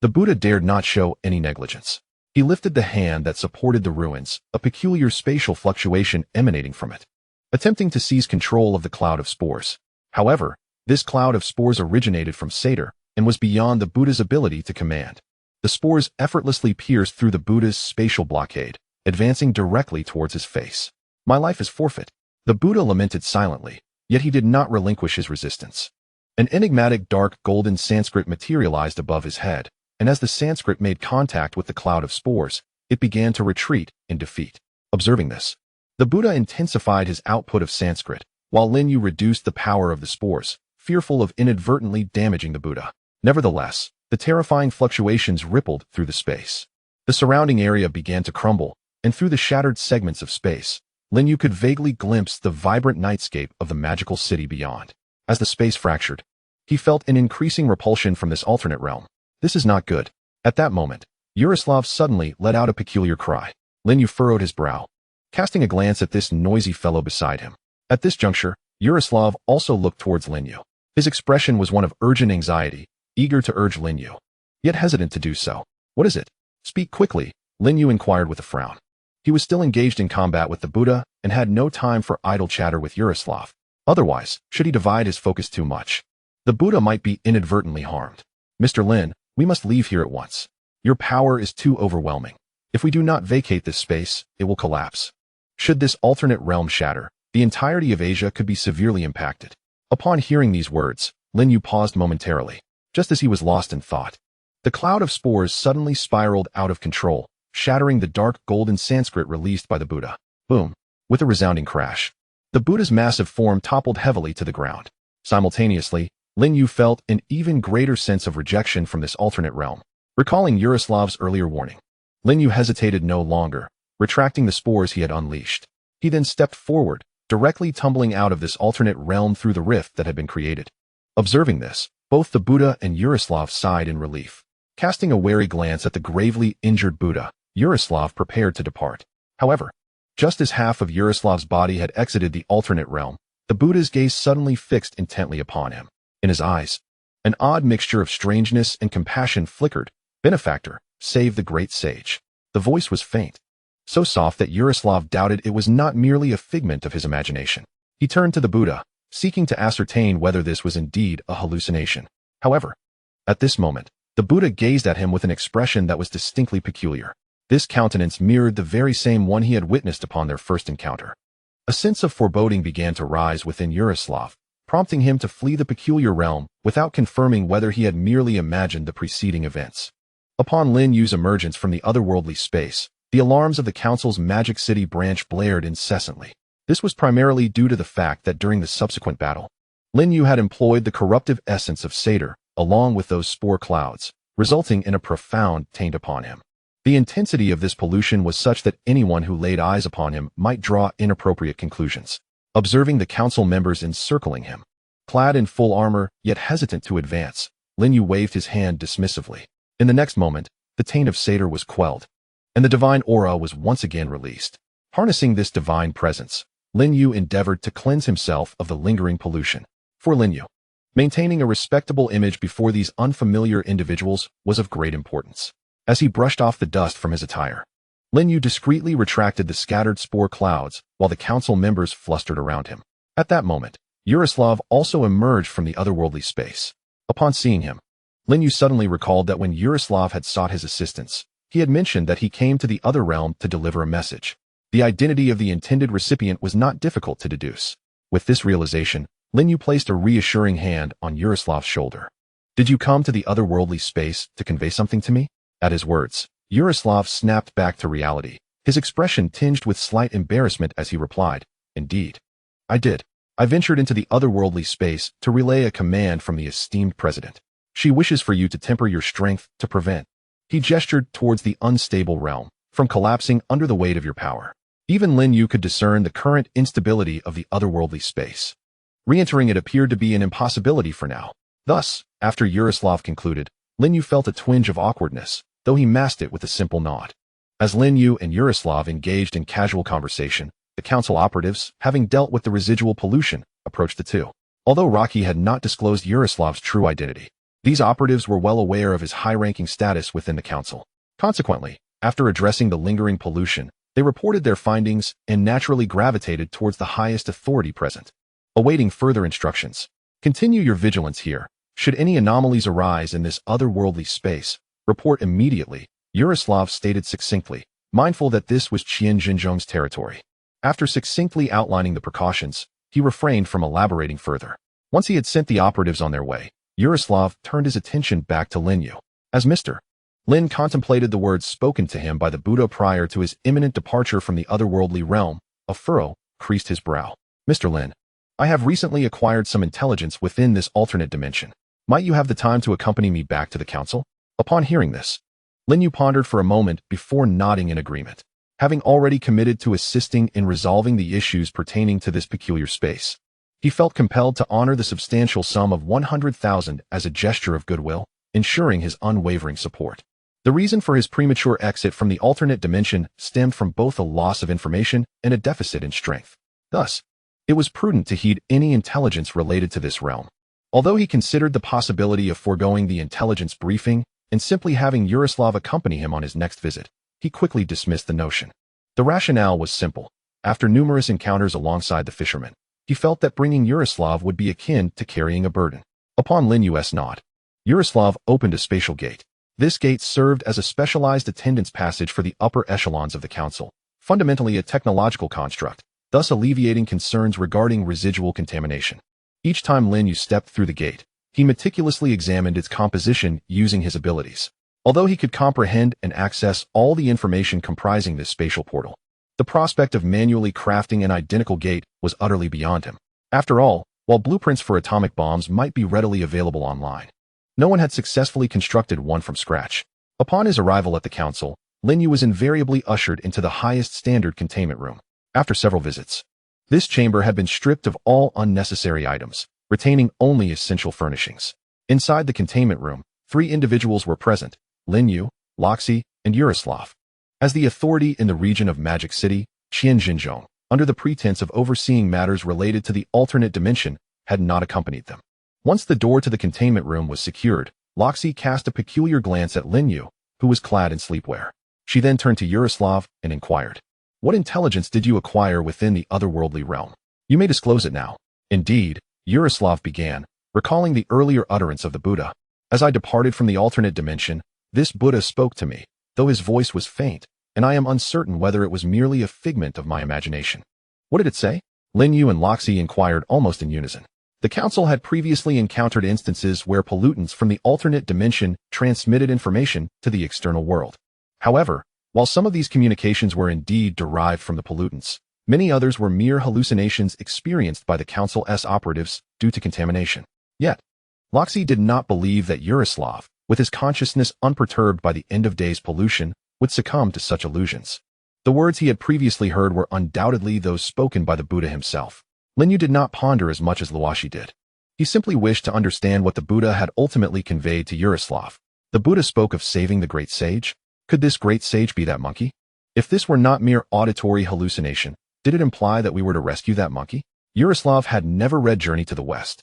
the Buddha dared not show any negligence. He lifted the hand that supported the ruins, a peculiar spatial fluctuation emanating from it, attempting to seize control of the cloud of spores. However, this cloud of spores originated from Satyr and was beyond the Buddha's ability to command. The spores effortlessly pierced through the Buddha's spatial blockade, advancing directly towards his face. "My life is forfeit." The Buddha lamented silently, yet he did not relinquish his resistance. An enigmatic dark golden Sanskrit materialized above his head, and as the Sanskrit made contact with the cloud of spores, it began to retreat in defeat. Observing this, the Buddha intensified his output of Sanskrit, while Lin Yu reduced the power of the spores, fearful of inadvertently damaging the Buddha. Nevertheless, the terrifying fluctuations rippled through the space. The surrounding area began to crumble, and through the shattered segments of space, Lin Yu could vaguely glimpse the vibrant nightscape of the magical city beyond. As the space fractured, he felt an increasing repulsion from this alternate realm. This is not good. At that moment, Yaroslav suddenly let out a peculiar cry. Lin Yu furrowed his brow, casting a glance at this noisy fellow beside him. At this juncture, Yaroslav also looked towards Lin Yu. His expression was one of urgent anxiety, eager to urge Lin Yu, yet hesitant to do so. "What is it? Speak quickly," Lin Yu inquired with a frown. He was still engaged in combat with the Buddha and had no time for idle chatter with Yaroslav. Otherwise, should he divide his focus too much, the Buddha might be inadvertently harmed. "Mr. Lin, we must leave here at once. Your power is too overwhelming. If we do not vacate this space, it will collapse. Should this alternate realm shatter, the entirety of Asia could be severely impacted." Upon hearing these words, Lin Yu paused momentarily. Just as he was lost in thought, the cloud of spores suddenly spiraled out of control, shattering the dark golden Sanskrit released by the Buddha. Boom! With a resounding crash, the Buddha's massive form toppled heavily to the ground. Simultaneously, Lin You felt an even greater sense of rejection from this alternate realm. Recalling Yaroslav's earlier warning, Lin You hesitated no longer, retracting the spores he had unleashed. He then stepped forward, directly tumbling out of this alternate realm through the rift that had been created. Observing this, both the Buddha and Yaroslav sighed in relief. Casting a wary glance at the gravely injured Buddha, Yaroslav prepared to depart. However, just as half of Yaroslav's body had exited the alternate realm, the Buddha's gaze suddenly fixed intently upon him. In his eyes, an odd mixture of strangeness and compassion flickered. "Benefactor, save the great sage." The voice was faint, so soft that Yaroslav doubted it was not merely a figment of his imagination. He turned to the Buddha, seeking to ascertain whether this was indeed a hallucination. However, at this moment, the Buddha gazed at him with an expression that was distinctly peculiar. This countenance mirrored the very same one he had witnessed upon their first encounter. A sense of foreboding began to rise within Yaroslav, prompting him to flee the peculiar realm without confirming whether he had merely imagined the preceding events. Upon Lin Yu's emergence from the otherworldly space, the alarms of the Council's Magic City branch blared incessantly. This was primarily due to the fact that during the subsequent battle, Lin Yu had employed the corruptive essence of Satyr, along with those spore clouds, resulting in a profound taint upon him. The intensity of this pollution was such that anyone who laid eyes upon him might draw inappropriate conclusions. Observing the council members encircling him, clad in full armor, yet hesitant to advance, Lin Yu waved his hand dismissively. In the next moment, the taint of Satyr was quelled, and the divine aura was once again released. Harnessing this divine presence, Lin Yu endeavored to cleanse himself of the lingering pollution. For Lin Yu, maintaining a respectable image before these unfamiliar individuals was of great importance. As he brushed off the dust from his attire, Lin Yu discreetly retracted the scattered spore clouds while the council members flustered around him. At that moment, Yaroslav also emerged from the otherworldly space. Upon seeing him, Lin Yu suddenly recalled that when Yaroslav had sought his assistance, he had mentioned that he came to the other realm to deliver a message. The identity of the intended recipient was not difficult to deduce. With this realization, Lin Yu placed a reassuring hand on Yaroslav's shoulder. "Did you come to the otherworldly space to convey something to me?" At his words, Yaroslav snapped back to reality, his expression tinged with slight embarrassment as he replied, "Indeed, I did. I ventured into the otherworldly space to relay a command from the esteemed president. She wishes for you to temper your strength to prevent." He gestured towards the unstable realm, "from collapsing under the weight of your power." Even Lin Yu could discern the current instability of the otherworldly space. Re-entering it appeared to be an impossibility for now. Thus, after Yaroslav concluded, Lin Yu felt a twinge of awkwardness, though he masked it with a simple nod. As Lin Yu and Yaroslav engaged in casual conversation, the council operatives, having dealt with the residual pollution, approached the two. Although Rocky had not disclosed Yaroslav's true identity, these operatives were well aware of his high-ranking status within the council. Consequently, after addressing the lingering pollution, they reported their findings and naturally gravitated towards the highest authority present, awaiting further instructions. "Continue your vigilance here. Should any anomalies arise in this otherworldly space, report immediately," Yaroslav stated succinctly, mindful that this was Qian Jinzhong's territory. After succinctly outlining the precautions, he refrained from elaborating further. Once he had sent the operatives on their way, Yaroslav turned his attention back to Lin Yu. As Mr. Lin contemplated the words spoken to him by the Buddha prior to his imminent departure from the otherworldly realm, a furrow creased his brow. "Mr. Lin, I have recently acquired some intelligence within this alternate dimension. Might you have the time to accompany me back to the council?" Upon hearing this, Lin Yu pondered for a moment before nodding in agreement. Having already committed to assisting in resolving the issues pertaining to this peculiar space, he felt compelled to honor the substantial sum of 100,000 as a gesture of goodwill, ensuring his unwavering support. The reason for his premature exit from the alternate dimension stemmed from both a loss of information and a deficit in strength. Thus, it was prudent to heed any intelligence related to this realm. Although he considered the possibility of foregoing the intelligence briefing and simply having Yaroslav accompany him on his next visit, he quickly dismissed the notion. The rationale was simple. After numerous encounters alongside the fisherman, he felt that bringing Yaroslav would be akin to carrying a burden. Upon Lin Yu's nod, Yaroslav opened a spatial gate. This gate served as a specialized attendance passage for the upper echelons of the council, fundamentally a technological construct, thus alleviating concerns regarding residual contamination. Each time Lin Yu stepped through the gate, he meticulously examined its composition using his abilities. Although he could comprehend and access all the information comprising this spatial portal, the prospect of manually crafting an identical gate was utterly beyond him. After all, while blueprints for atomic bombs might be readily available online, no one had successfully constructed one from scratch. Upon his arrival at the council, Lin You was invariably ushered into the highest standard containment room. After several visits, this chamber had been stripped of all unnecessary items, retaining only essential furnishings. Inside the containment room, 3 individuals were present: Lin You, Loxi, and Yaroslav. As the authority in the region of Magic City, Qian Jinzhong, under the pretense of overseeing matters related to the alternate dimension, had not accompanied them. Once the door to the containment room was secured, Loxi cast a peculiar glance at Lin You, who was clad in sleepwear. She then turned to Yaroslav and inquired, "What intelligence did you acquire within the otherworldly realm? You may disclose it now." "Indeed," Yaroslav began, recalling the earlier utterance of the Buddha. "As I departed from the alternate dimension, this Buddha spoke to me, though his voice was faint, and I am uncertain whether it was merely a figment of my imagination." "What did it say?" Lin You and Loxi inquired almost in unison. The council had previously encountered instances where pollutants from the alternate dimension transmitted information to the external world. However, while some of these communications were indeed derived from the pollutants, many others were mere hallucinations experienced by the council's operatives due to contamination. Yet, Loxi did not believe that Yaroslav, with his consciousness unperturbed by the end-of-days pollution, would succumb to such illusions. The words he had previously heard were undoubtedly those spoken by the Buddha himself. Lin You did not ponder as much as Luoshi did. He simply wished to understand what the Buddha had ultimately conveyed to Yaroslav. The Buddha spoke of saving the great sage. Could this great sage be that monkey? If this were not mere auditory hallucination, did it imply that we were to rescue that monkey? Yaroslav had never read Journey to the West,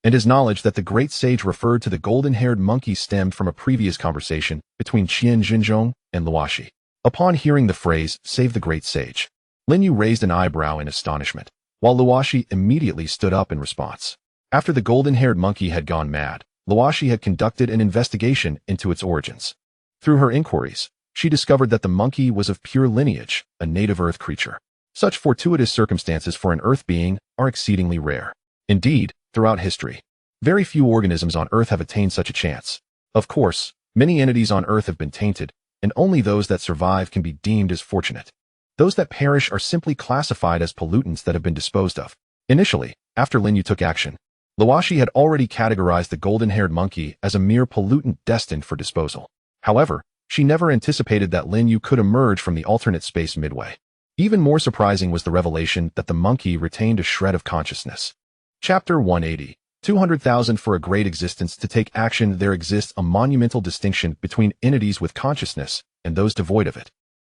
and his knowledge that the great sage referred to the golden-haired monkey stemmed from a previous conversation between Qian Jinzhong and Luoshi. Upon hearing the phrase, "save the great sage," Lin You raised an eyebrow in astonishment, while Luoshi immediately stood up in response. After the golden-haired monkey had gone mad, Luoshi had conducted an investigation into its origins. Through her inquiries, she discovered that the monkey was of pure lineage, a native Earth creature. Such fortuitous circumstances for an Earth being are exceedingly rare. Indeed, throughout history, very few organisms on Earth have attained such a chance. Of course, many entities on Earth have been tainted, and only those that survive can be deemed as fortunate. Those that perish are simply classified as pollutants that have been disposed of. Initially, after Lin You took action, Luoshi had already categorized the golden-haired monkey as a mere pollutant destined for disposal. However, she never anticipated that Lin You could emerge from the alternate space midway. Even more surprising was the revelation that the monkey retained a shred of consciousness. Chapter 180. 200,000 For a great existence to take action, there exists a monumental distinction between entities with consciousness and those devoid of it.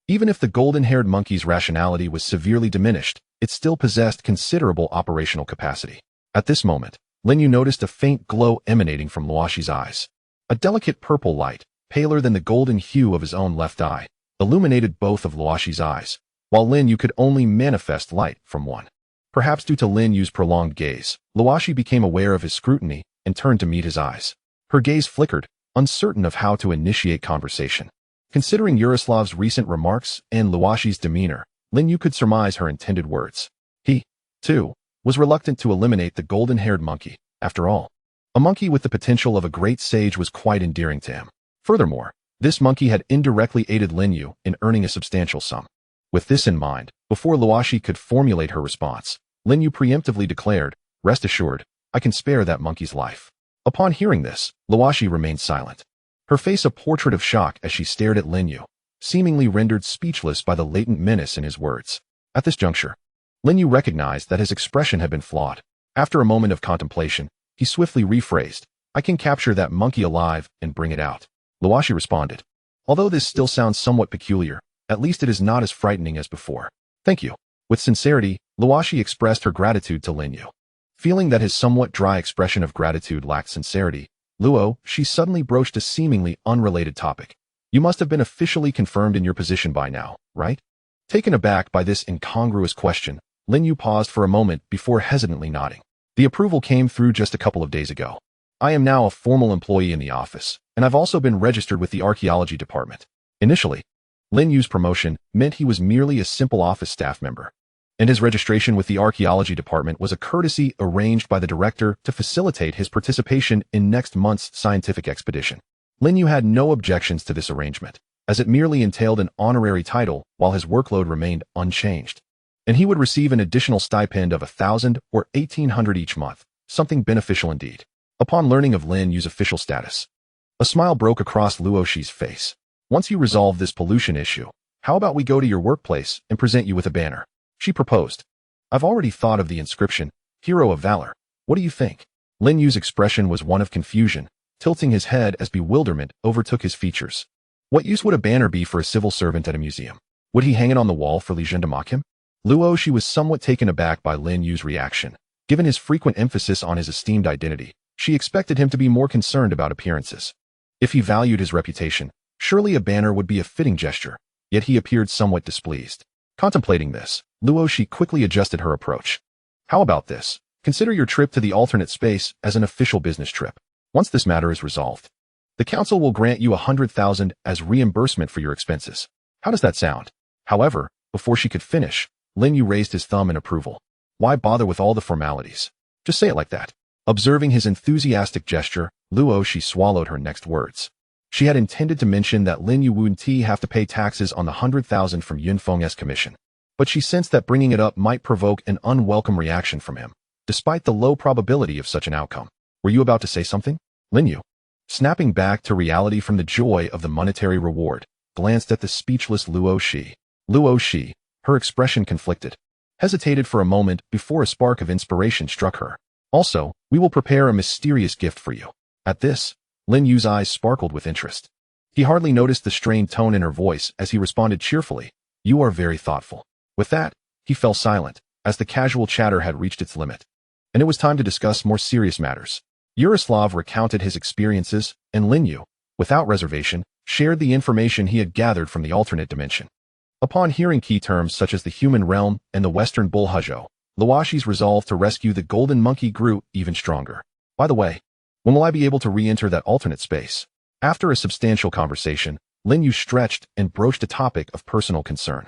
Even if the golden-haired monkey's rationality was severely diminished, it still possessed considerable operational capacity. At this moment, Lin You noticed a faint glow emanating from Luoshi's eyes. A delicate purple light, paler than the golden hue of his own left eye, illuminated both of Luoshi's eyes, while Lin You could only manifest light from one. Perhaps due to Lin Yu's prolonged gaze, Luoshi became aware of his scrutiny and turned to meet his eyes. Her gaze flickered, uncertain of how to initiate conversation. Considering Yaroslav's recent remarks and Luoshi's demeanor, Lin You could surmise her intended words. He, too, was reluctant to eliminate the golden-haired monkey. After all, a monkey with the potential of a great sage was quite endearing to him. Furthermore, this monkey had indirectly aided Lin You in earning a substantial sum. With this in mind, before Luoshi could formulate her response, Lin You preemptively declared, "Rest assured, I can spare that monkey's life." Upon hearing this, Luoshi remained silent. Her face a portrait of shock as she stared at Lin You, seemingly rendered speechless by the latent menace in his words. At this juncture, Lin You recognized that his expression had been flawed. After a moment of contemplation, he swiftly rephrased, "I can capture that monkey alive and bring it out." Luoshi responded, "Although this still sounds somewhat peculiar, at least it is not as frightening as before. Thank you." With sincerity, Luoshi expressed her gratitude to Lin You. Feeling that his somewhat dry expression of gratitude lacked sincerity, she suddenly broached a seemingly unrelated topic. "You must have been officially confirmed in your position by now, right?" Taken aback by this incongruous question, Lin You paused for a moment before hesitantly nodding. "The approval came through just a couple of days ago. I am now a formal employee in the office, and I've also been registered with the archaeology department." Initially, Lin Yu's promotion meant he was merely a simple office staff member, and his registration with the archaeology department was a courtesy arranged by the director to facilitate his participation in next month's scientific expedition. Lin You had no objections to this arrangement, as it merely entailed an honorary title while his workload remained unchanged. And he would receive an additional stipend of 1,000 or 1,800 each month, something beneficial indeed. Upon learning of Lin Yu's official status, a smile broke across Luoshi's face. Once you resolve this pollution issue, how about we go to your workplace and present you with a banner? She proposed. I've already thought of the inscription, Hero of Valor. What do you think? Lin Yu's expression was one of confusion, tilting his head as bewilderment overtook his features. What use would a banner be for a civil servant at a museum? Would he hang it on the wall for Li Zhen to mock him? Luoshi was somewhat taken aback by Lin Yu's reaction. Given his frequent emphasis on his esteemed identity, she expected him to be more concerned about appearances. If he valued his reputation, surely a banner would be a fitting gesture, yet he appeared somewhat displeased. Contemplating this, Luoshi quickly adjusted her approach. How about this? Consider your trip to the alternate space as an official business trip. Once this matter is resolved, the council will grant you 100,000 as reimbursement for your expenses. How does that sound? However, before she could finish, Lin Yu raised his thumb in approval. Why bother with all the formalities? Just say it like that. Observing his enthusiastic gesture, Luoshi swallowed her next words. She had intended to mention that Lin Yu wouldn't have to pay taxes on the 100,000 from Yunfeng's commission, but she sensed that bringing it up might provoke an unwelcome reaction from him, despite the low probability of such an outcome. Were you about to say something? Lin Yu, snapping back to reality from the joy of the monetary reward, glanced at the speechless Luoshi. Luoshi, her expression conflicted, hesitated for a moment before a spark of inspiration struck her. Also, we will prepare a mysterious gift for you. At this, Lin Yu's eyes sparkled with interest. He hardly noticed the strained tone in her voice as he responded cheerfully, You are very thoughtful. With that, he fell silent, as the casual chatter had reached its limit, and it was time to discuss more serious matters. Yaroslav recounted his experiences, and Lin Yu, without reservation, shared the information he had gathered from the alternate dimension. Upon hearing key terms such as the human realm and the Western bull Huzhou, Luoshi's resolve to rescue the golden monkey grew even stronger. By the way, when will I be able to re-enter that alternate space? After a substantial conversation, Lin Yu stretched and broached a topic of personal concern.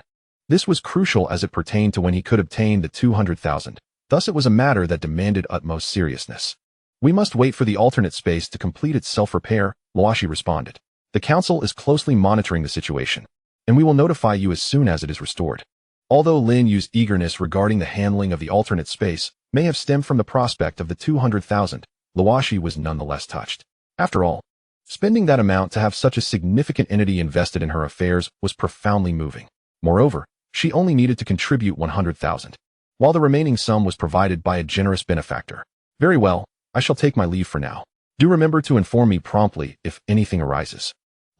This was crucial as it pertained to when he could obtain the 200,000. Thus it was a matter that demanded utmost seriousness. We must wait for the alternate space to complete its self-repair, Luoshi responded. The council is closely monitoring the situation, and we will notify you as soon as it is restored. Although Lin Yu's eagerness regarding the handling of the alternate space may have stemmed from the prospect of the 200,000, Luoshi was nonetheless touched. After all, spending that amount to have such a significant entity invested in her affairs was profoundly moving. Moreover, she only needed to contribute 100,000, while the remaining sum was provided by a generous benefactor. Very well, I shall take my leave for now. Do remember to inform me promptly if anything arises.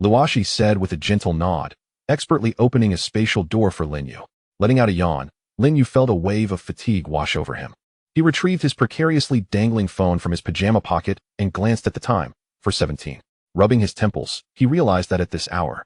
Luoshi said with a gentle nod, expertly opening a spatial door for Lin Yu. Letting out a yawn, Lin Yu felt a wave of fatigue wash over him. He retrieved his precariously dangling phone from his pajama pocket and glanced at the time, 4:17. Rubbing his temples, he realized that at this hour,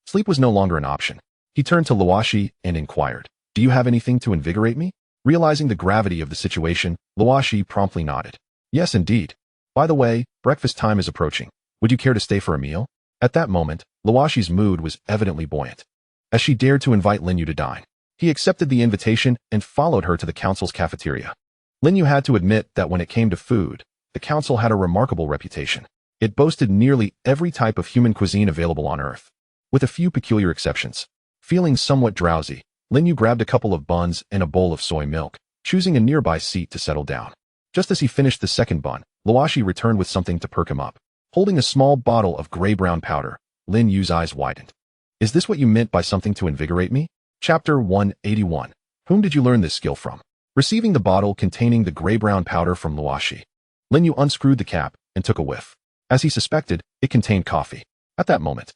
sleep was no longer an option. He turned to Luoshi and inquired, Do you have anything to invigorate me? Realizing the gravity of the situation, Luoshi promptly nodded. Yes, indeed. By the way, breakfast time is approaching. Would you care to stay for a meal? At that moment, Luoshi's mood was evidently buoyant, as she dared to invite Lin Yu to dine. He accepted the invitation and followed her to the council's cafeteria. Lin Yu had to admit that when it came to food, the council had a remarkable reputation. It boasted nearly every type of human cuisine available on Earth, with a few peculiar exceptions. Feeling somewhat drowsy, Lin Yu grabbed a couple of buns and a bowl of soy milk, choosing a nearby seat to settle down. Just as he finished the second bun, Luoshi returned with something to perk him up. Holding a small bottle of gray-brown powder, Lin Yu's eyes widened. Is this what you meant by something to invigorate me? Chapter 181. Whom did you learn this skill from? Receiving the bottle containing the gray-brown powder from Luoshi, Lin Yu unscrewed the cap and took a whiff. As he suspected, it contained coffee. At that moment,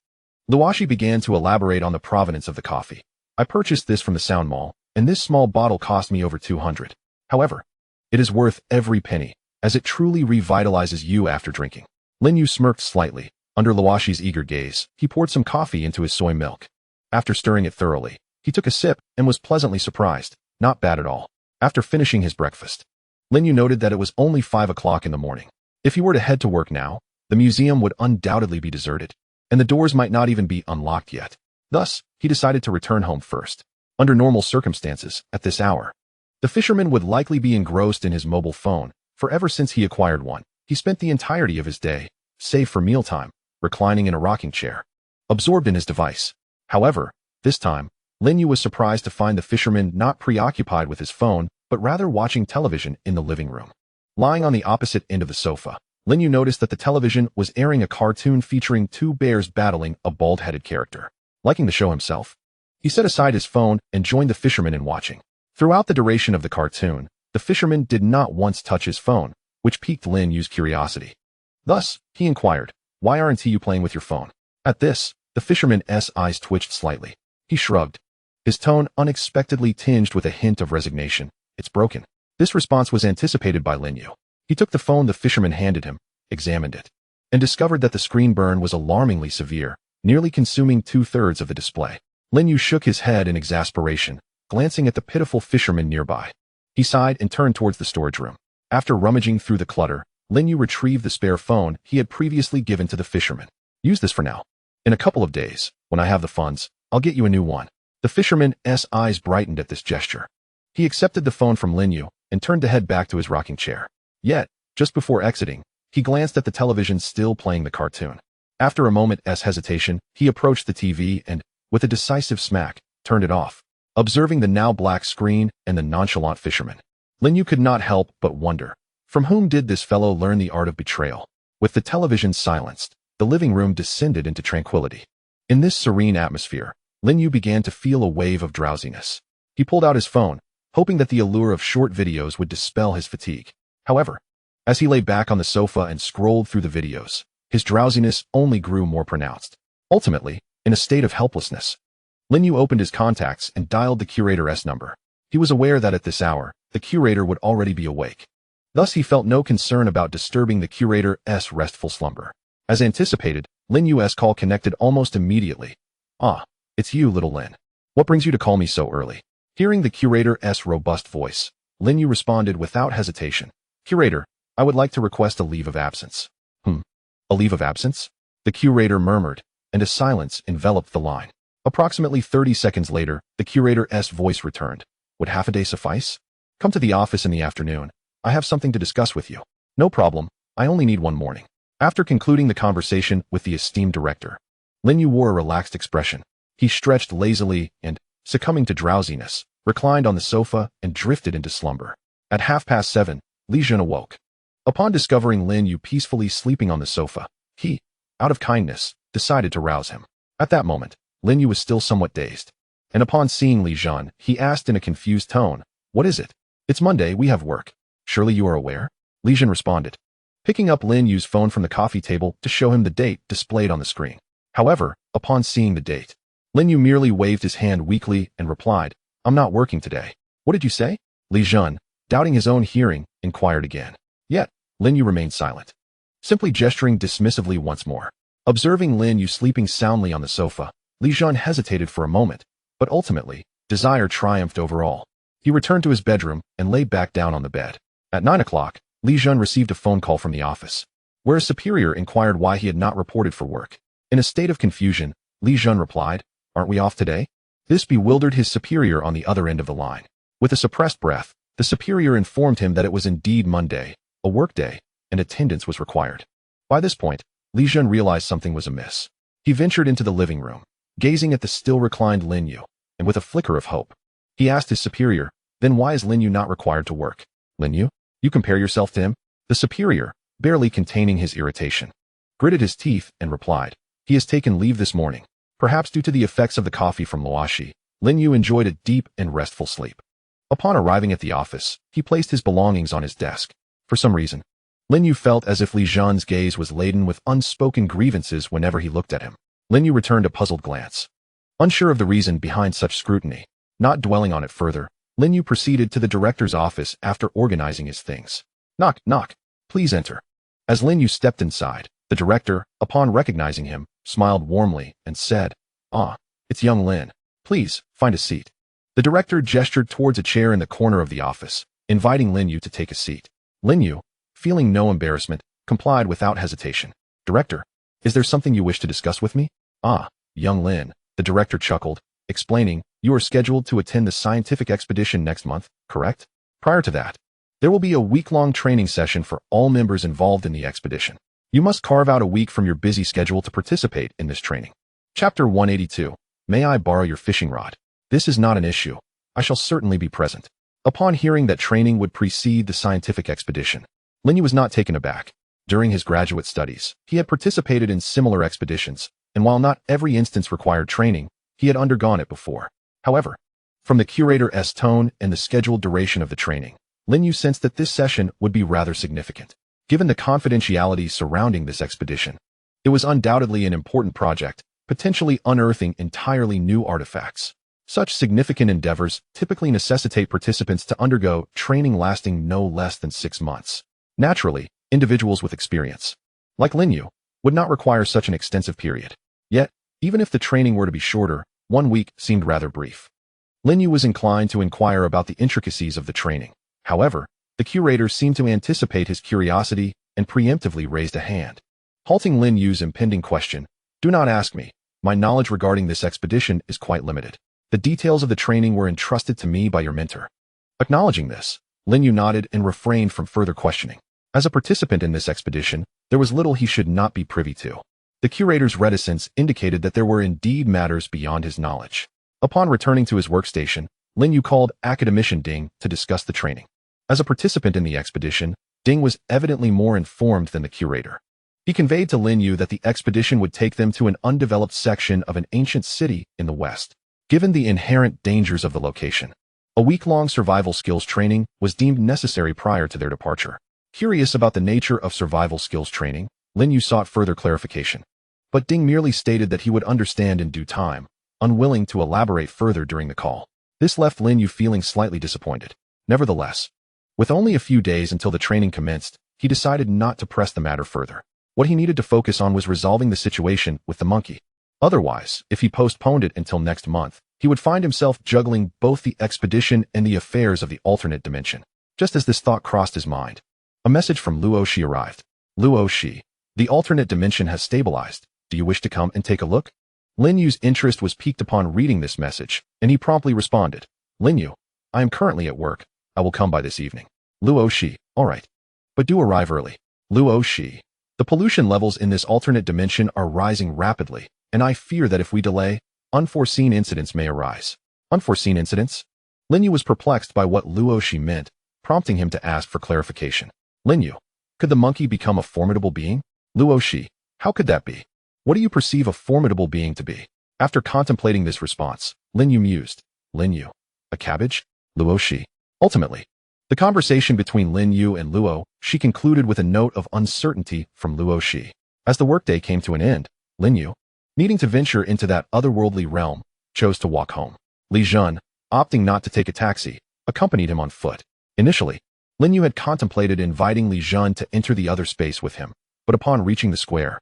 Luoshi began to elaborate on the provenance of the coffee. I purchased this from the Sound Mall, and this small bottle cost me over 200. However, it is worth every penny, as it truly revitalizes you after drinking. Lin Yu smirked slightly. Under Luoshi's eager gaze, he poured some coffee into his soy milk. After stirring it thoroughly, he took a sip and was pleasantly surprised. Not bad at all. After finishing his breakfast, Lin Yu noted that it was only 5 o'clock in the morning. If he were to head to work now, the museum would undoubtedly be deserted, and the doors might not even be unlocked yet. Thus, he decided to return home first. Under normal circumstances, at this hour, the fisherman would likely be engrossed in his mobile phone, for ever since he acquired one, he spent the entirety of his day, save for mealtime, reclining in a rocking chair, absorbed in his device. However, this time, Lin You was surprised to find the fisherman not preoccupied with his phone, but rather watching television in the living room. Lying on the opposite end of the sofa, Lin You noticed that the television was airing a cartoon featuring two bears battling a bald-headed character. Liking the show himself, he set aside his phone and joined the fisherman in watching. Throughout the duration of the cartoon, the fisherman did not once touch his phone, which piqued Lin Yu's curiosity. Thus, he inquired, "Why aren't you playing with your phone?" At this, the fisherman's eyes twitched slightly. He shrugged, his tone unexpectedly tinged with a hint of resignation. "It's broken." This response was anticipated by Lin Yu. He took the phone the fisherman handed him, examined it, and discovered that the screen burn was alarmingly severe, nearly consuming 2/3 of the display. Lin Yu shook his head in exasperation, glancing at the pitiful fisherman nearby. He sighed and turned towards the storage room. After rummaging through the clutter, Lin Yu retrieved the spare phone he had previously given to the fisherman. "Use this for now. In a couple of days, when I have the funds, I'll get you a new one." The fisherman's eyes brightened at this gesture. He accepted the phone from Lin Yu and turned to head back to his rocking chair. Yet, just before exiting, he glanced at the television still playing the cartoon. After a moment's hesitation, he approached the TV and, with a decisive smack, turned it off. Observing the now black screen and the nonchalant fisherman, Lin Yu could not help but wonder, from whom did this fellow learn the art of betrayal? With the television silenced, the living room descended into tranquility. In this serene atmosphere, Lin Yu began to feel a wave of drowsiness. He pulled out his phone, hoping that the allure of short videos would dispel his fatigue. However, as he lay back on the sofa and scrolled through the videos, his drowsiness only grew more pronounced. Ultimately, in a state of helplessness, Lin Yu opened his contacts and dialed the curator's number. He was aware that at this hour, the curator would already be awake. Thus he felt no concern about disturbing the curator's restful slumber. As anticipated, Lin Yu's call connected almost immediately. "Ah, it's you, little Lin. What brings you to call me so early?" Hearing the curator's robust voice, Lin Yu responded without hesitation. "Curator, I would like to request a leave of absence." A leave of absence?" the curator murmured, and a silence enveloped the line. Approximately 30 seconds later, the curator's voice returned. "Would half a day suffice? Come to the office in the afternoon. I have something to discuss with you." "No problem. I only need one morning." After concluding the conversation with the esteemed director, Lin Yu wore a relaxed expression. He stretched lazily and, succumbing to drowsiness, reclined on the sofa and drifted into slumber. At 7:30, Li Jun awoke. Upon discovering Lin Yu peacefully sleeping on the sofa, he, out of kindness, decided to rouse him. At that moment, Lin Yu was still somewhat dazed, and upon seeing Li Jun, he asked in a confused tone, "What is it?" "It's Monday, we have work. Surely you are aware?" Li Jun responded, picking up Lin Yu's phone from the coffee table to show him the date displayed on the screen. However, upon seeing the date, Lin Yu merely waved his hand weakly and replied, "I'm not working today." "What did you say?" Li Jun, doubting his own hearing, inquired again. Yet, Lin Yu remained silent, simply gesturing dismissively once more. Observing Lin Yu sleeping soundly on the sofa, Li Jun hesitated for a moment, but ultimately, desire triumphed over all. He returned to his bedroom and lay back down on the bed. At 9 o'clock, Li Jun received a phone call from the office, where a superior inquired why he had not reported for work. In a state of confusion, Li Jun replied, "Aren't we off today?" This bewildered his superior on the other end of the line. With a suppressed breath, the superior informed him that it was indeed Monday, a work day, and attendance was required. By this point, Li Jun realized something was amiss. He ventured into the living room, gazing at the still reclined Lin Yu, and with a flicker of hope, he asked his superior, "Then why is Lin Yu not required to work?" "Lin Yu? You compare yourself to him?" The superior, barely containing his irritation, gritted his teeth and replied, "He has taken leave this morning." Perhaps due to the effects of the coffee from Luashi, Lin Yu enjoyed a deep and restful sleep. Upon arriving at the office, he placed his belongings on his desk. For some reason, Lin Yu felt as if Li Jun's gaze was laden with unspoken grievances whenever he looked at him. Lin Yu returned a puzzled glance, unsure of the reason behind such scrutiny. Not dwelling on it further, Lin Yu proceeded to the director's office after organizing his things. "Knock, knock. Please enter." As Lin Yu stepped inside, the director, upon recognizing him, smiled warmly and said, "Ah, it's young Lin. Please, find a seat." The director gestured towards a chair in the corner of the office, inviting Lin Yu to take a seat. Lin Yu, feeling no embarrassment, complied without hesitation. "Director, is there something you wish to discuss with me?" "Ah, young Lin," the director chuckled, explaining, "You are scheduled to attend the scientific expedition next month, correct? Prior to that, there will be a week-long training session for all members involved in the expedition. You must carve out a week from your busy schedule to participate in this training. Chapter 182. May I borrow your fishing rod? This is not an issue. I shall certainly be present. Upon hearing that training would precede the scientific expedition, Lin You was not taken aback. During his graduate studies, he had participated in similar expeditions, and while not every instance required training, he had undergone it before. However, from the curator's tone and the scheduled duration of the training, Lin You sensed that this session would be rather significant. Given the confidentiality surrounding this expedition, it was undoubtedly an important project, potentially unearthing entirely new artifacts. Such significant endeavors typically necessitate participants to undergo training lasting no less than 6 months. Naturally, individuals with experience, like Lin You, would not require such an extensive period. Yet, even if the training were to be shorter, 1 week seemed rather brief. Lin You was inclined to inquire about the intricacies of the training. However, the curator seemed to anticipate his curiosity and preemptively raised a hand. Halting Lin Yu's impending question, "Do not ask me. My knowledge regarding this expedition is quite limited. The details of the training were entrusted to me by your mentor." Acknowledging this, Lin You nodded and refrained from further questioning. As a participant in this expedition, there was little he should not be privy to. The curator's reticence indicated that there were indeed matters beyond his knowledge. Upon returning to his workstation, Lin You called academician Ding to discuss the training. As a participant in the expedition, Ding was evidently more informed than the curator. He conveyed to Lin You that the expedition would take them to an undeveloped section of an ancient city in the west. Given the inherent dangers of the location, a week-long survival skills training was deemed necessary prior to their departure. Curious about the nature of survival skills training, Lin You sought further clarification. But Ding merely stated that he would understand in due time, unwilling to elaborate further during the call. This left Lin You feeling slightly disappointed. Nevertheless, with only a few days until the training commenced, he decided not to press the matter further. What he needed to focus on was resolving the situation with the monkey. Otherwise, if he postponed it until next month, he would find himself juggling both the expedition and the affairs of the alternate dimension. Just as this thought crossed his mind, a message from Luo Shi arrived. Luo Shi, the alternate dimension has stabilized. Do you wish to come and take a look? Lin Yu's interest was piqued upon reading this message, and he promptly responded, Lin You, I am currently at work. I will come by this evening. Luo Shi, all right. But do arrive early. Luo Shi, the pollution levels in this alternate dimension are rising rapidly, and I fear that if we delay, unforeseen incidents may arise. Unforeseen incidents? Lin Yu was perplexed by what Luo Shi meant, prompting him to ask for clarification. Lin Yu, could the monkey become a formidable being? Luo Shi, how could that be? What do you perceive a formidable being to be? After contemplating this response, Lin Yu mused. Lin Yu, a cabbage? Luo Shi. Ultimately, the conversation between Lin Yu and Luo Shi concluded with a note of uncertainty from Luo Shi. As the workday came to an end, Lin Yu, needing to venture into that otherworldly realm, chose to walk home. Li Zhen, opting not to take a taxi, accompanied him on foot. Initially, Lin Yu had contemplated inviting Li Zhen to enter the other space with him, but upon reaching the square,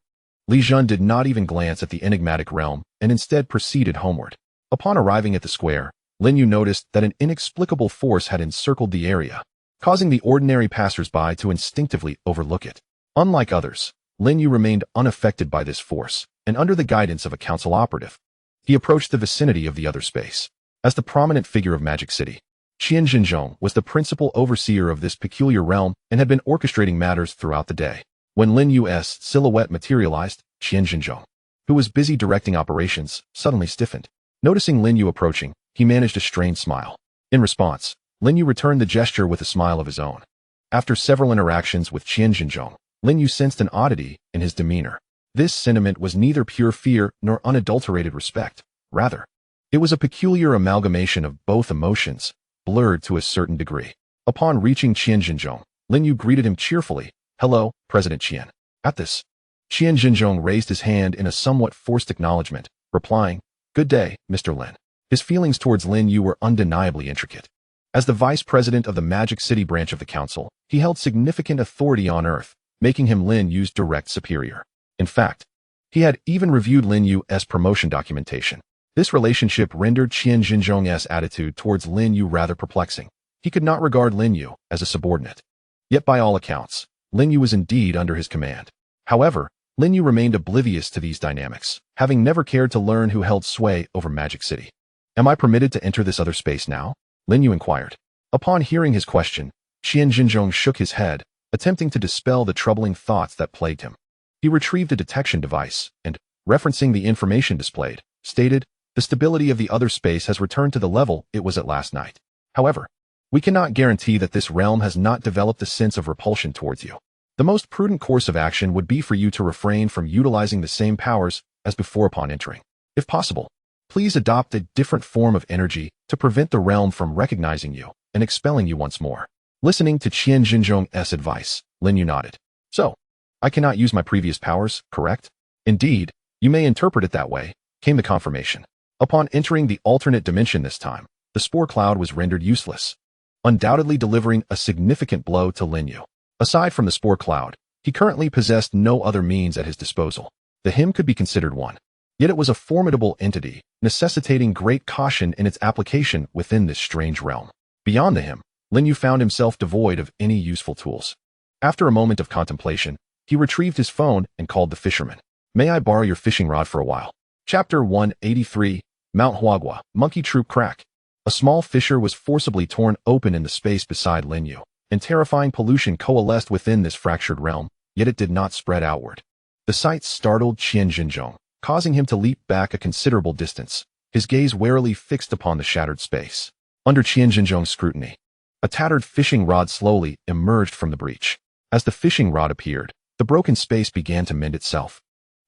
Li Zhen did not even glance at the enigmatic realm and instead proceeded homeward. Upon arriving at the square, Lin Yu noticed that an inexplicable force had encircled the area, causing the ordinary passers-by to instinctively overlook it. Unlike others, Lin Yu remained unaffected by this force, and under the guidance of a council operative, he approached the vicinity of the other space. As the prominent figure of Magic City, Qian Jinzhong was the principal overseer of this peculiar realm and had been orchestrating matters throughout the day. When Lin Yu's silhouette materialized, Qian Jinzhong, who was busy directing operations, suddenly stiffened. Noticing Lin Yu approaching, he managed a strained smile. In response, Lin Yu returned the gesture with a smile of his own. After several interactions with Qian Jinzhong, Lin Yu sensed an oddity in his demeanor. This sentiment was neither pure fear nor unadulterated respect. Rather, it was a peculiar amalgamation of both emotions, blurred to a certain degree. Upon reaching Qian Jinzhong, Lin Yu greeted him cheerfully. Hello, President Qian. At this, Qian Jinzhong raised his hand in a somewhat forced acknowledgement, replying, Good day, Mr. Lin. His feelings towards Lin Yu were undeniably intricate. As the vice president of the Magic City branch of the council, he held significant authority on Earth, making him Lin Yu's direct superior. In fact, he had even reviewed Lin Yu's promotion documentation. This relationship rendered Qian Jinzhong's attitude towards Lin Yu rather perplexing. He could not regard Lin Yu as a subordinate. Yet by all accounts, Lin Yu was indeed under his command. However, Lin Yu remained oblivious to these dynamics, having never cared to learn who held sway over Magic City. Am I permitted to enter this other space now? Lin Yu inquired. Upon hearing his question, Qian Jinzhong shook his head, attempting to dispel the troubling thoughts that plagued him. He retrieved a detection device and, referencing the information displayed, stated, "The stability of the other space has returned to the level it was at last night. However, we cannot guarantee that this realm has not developed a sense of repulsion towards you. The most prudent course of action would be for you to refrain from utilizing the same powers as before upon entering. If possible, please adopt a different form of energy to prevent the realm from recognizing you and expelling you once more." Listening to Qian Jinzhong's advice, Lin Yu nodded. "So, I cannot use my previous powers, correct?" "Indeed, you may interpret it that way," came the confirmation. Upon entering the alternate dimension this time, the spore cloud was rendered useless, undoubtedly delivering a significant blow to Lin Yu. Aside from the spore cloud, he currently possessed no other means at his disposal. The hymn could be considered one. Yet it was a formidable entity, necessitating great caution in its application within this strange realm. Beyond the hymn, Lin Yu found himself devoid of any useful tools. After a moment of contemplation, he retrieved his phone and called the fisherman. "May I borrow your fishing rod for a while?" Chapter 183, Manhwaedit, Monkey Troop Crack. A small fissure was forcibly torn open in the space beside Lin Yu, and terrifying pollution coalesced within this fractured realm, yet it did not spread outward. The sight startled Qian Jinzhong, causing him to leap back a considerable distance, his gaze warily fixed upon the shattered space. Under Qian Jinzhong's scrutiny, a tattered fishing rod slowly emerged from the breach. As the fishing rod appeared, the broken space began to mend itself,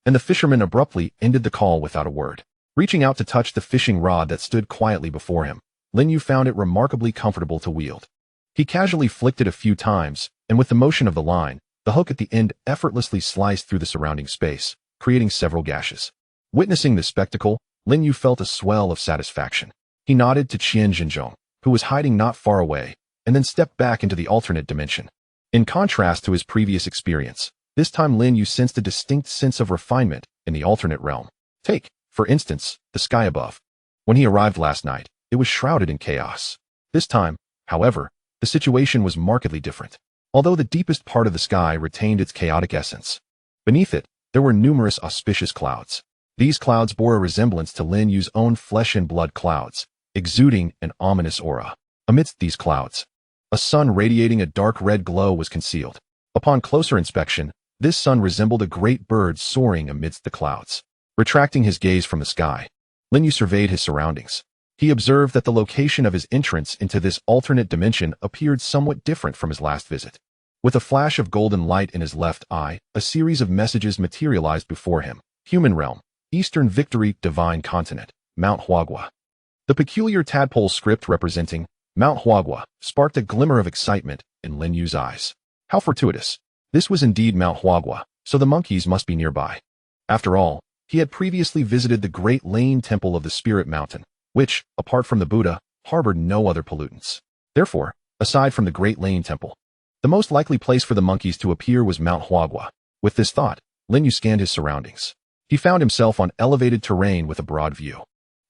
and the fisherman abruptly ended the call without a word. Reaching out to touch the fishing rod that stood quietly before him, Lin Yu found it remarkably comfortable to wield. He casually flicked it a few times, and with the motion of the line, the hook at the end effortlessly sliced through the surrounding space, creating several gashes. Witnessing this spectacle, Lin Yu felt a swell of satisfaction. He nodded to Qian Jinzhong, who was hiding not far away, and then stepped back into the alternate dimension. In contrast to his previous experience, this time Lin Yu sensed a distinct sense of refinement in the alternate realm. Take, for instance, the sky above. When he arrived last night, it was shrouded in chaos. This time, however, the situation was markedly different. Although the deepest part of the sky retained its chaotic essence, beneath it, there were numerous auspicious clouds. These clouds bore a resemblance to Lin Yu's own flesh and blood clouds, exuding an ominous aura. Amidst these clouds, a sun radiating a dark red glow was concealed. Upon closer inspection, this sun resembled a great bird soaring amidst the clouds. Retracting his gaze from the sky, Lin Yu surveyed his surroundings. He observed that the location of his entrance into this alternate dimension appeared somewhat different from his last visit. With a flash of golden light in his left eye, a series of messages materialized before him. Human realm, Eastern victory, divine continent, Manhwaedit. The peculiar tadpole script representing Manhwaedit sparked a glimmer of excitement in Lin Yu's eyes. How fortuitous. This was indeed Manhwaedit, so the monkeys must be nearby. After all, he had previously visited the great Lane Temple of the Spirit Mountain, which, apart from the Buddha, harbored no other pollutants. Therefore, aside from the Great Lane Temple, the most likely place for the monkeys to appear was Manhwaedit. With this thought, Lin Yu scanned his surroundings. He found himself on elevated terrain with a broad view.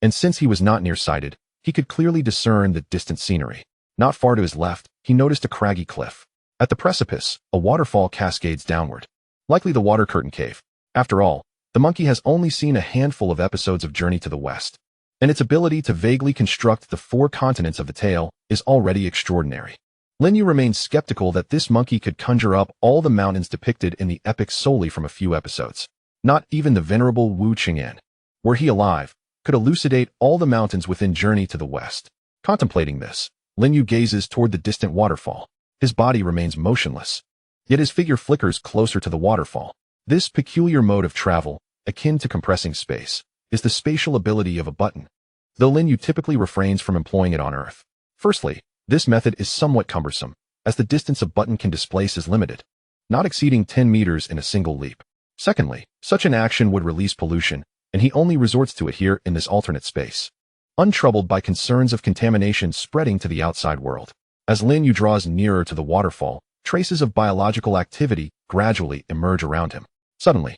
And since he was not nearsighted, he could clearly discern the distant scenery. Not far to his left, he noticed a craggy cliff. At the precipice, a waterfall cascades downward. Likely the water curtain cave. After all, the monkey has only seen a handful of episodes of Journey to the West, and its ability to vaguely construct the 4 continents of the tale is already extraordinary. Lin Yu remained skeptical that this monkey could conjure up all the mountains depicted in the epic solely from a few episodes. Not even the venerable Wu Qing'an, were he alive, could elucidate all the mountains within Journey to the West. Contemplating this, Lin Yu gazes toward the distant waterfall. His body remains motionless, yet his figure flickers closer to the waterfall. This peculiar mode of travel, akin to compressing space, is the spatial ability of a button, though Lin Yu typically refrains from employing it on Earth. Firstly, this method is somewhat cumbersome, as the distance a button can displace is limited, not exceeding 10 meters in a single leap. Secondly, such an action would release pollution, and he only resorts to it here in this alternate space, untroubled by concerns of contamination spreading to the outside world. As Lin Yu draws nearer to the waterfall, traces of biological activity gradually emerge around him. Suddenly,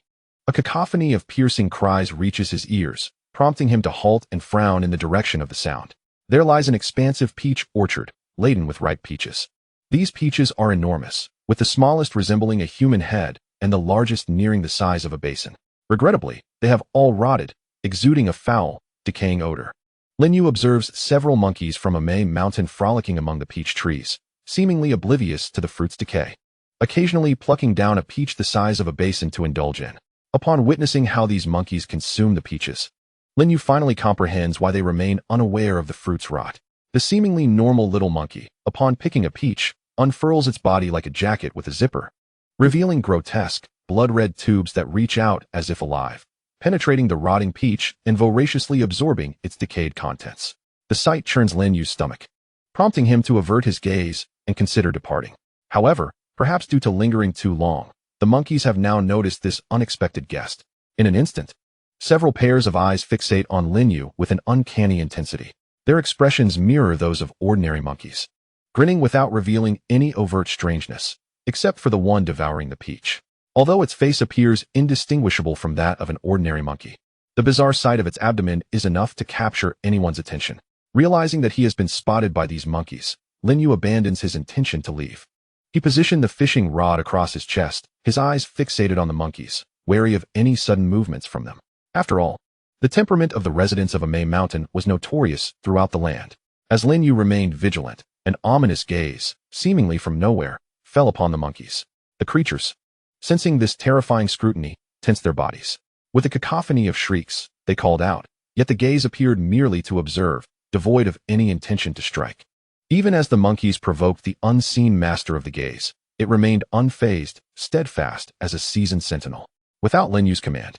a cacophony of piercing cries reaches his ears, prompting him to halt and frown in the direction of the sound. There lies an expansive peach orchard, laden with ripe peaches. These peaches are enormous, with the smallest resembling a human head and the largest nearing the size of a basin. Regrettably, they have all rotted, exuding a foul, decaying odor. Lin Yu observes several monkeys from a May mountain frolicking among the peach trees, seemingly oblivious to the fruit's decay. occasionally plucking down a peach the size of a basin to indulge in. Upon witnessing how these monkeys consume the peaches, Lin You finally comprehends why they remain unaware of the fruit's rot. The seemingly normal little monkey, upon picking a peach, unfurls its body like a jacket with a zipper, revealing grotesque, blood-red tubes that reach out as if alive, penetrating the rotting peach and voraciously absorbing its decayed contents. The sight churns Lin Yu's stomach, prompting him to avert his gaze and consider departing. However, perhaps due to lingering too long, the monkeys have now noticed this unexpected guest. In an instant, several pairs of eyes fixate on Lin You with an uncanny intensity. Their expressions mirror those of ordinary monkeys, grinning without revealing any overt strangeness, except for the one devouring the peach. Although its face appears indistinguishable from that of an ordinary monkey, the bizarre sight of its abdomen is enough to capture anyone's attention. Realizing that he has been spotted by these monkeys, Lin You abandons his intention to leave. He positioned the fishing rod across his chest, his eyes fixated on the monkeys, wary of any sudden movements from them. After all, the temperament of the residents of a May mountain was notorious throughout the land. As Lin You remained vigilant, an ominous gaze, seemingly from nowhere, fell upon the monkeys. The creatures, sensing this terrifying scrutiny, tensed their bodies. With a cacophony of shrieks, they called out, yet the gaze appeared merely to observe, devoid of any intention to strike. Even as the monkeys provoked the unseen master of the gaze, it remained unfazed, steadfast as a seasoned sentinel. Without Lin Yu's command,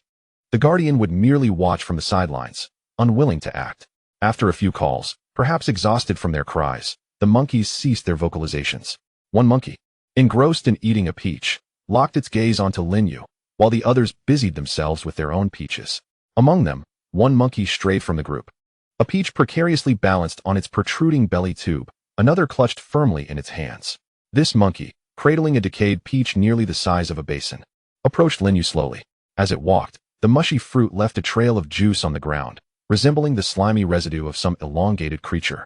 the guardian would merely watch from the sidelines, unwilling to act. After a few calls, perhaps exhausted from their cries, the monkeys ceased their vocalizations. One monkey, engrossed in eating a peach, locked its gaze onto Lin You, while the others busied themselves with their own peaches. Among them, one monkey strayed from the group. A peach precariously balanced on its protruding belly tube, another clutched firmly in its hands. This monkey, cradling a decayed peach nearly the size of a basin, approached Lin You slowly. As it walked, the mushy fruit left a trail of juice on the ground, resembling the slimy residue of some elongated creature.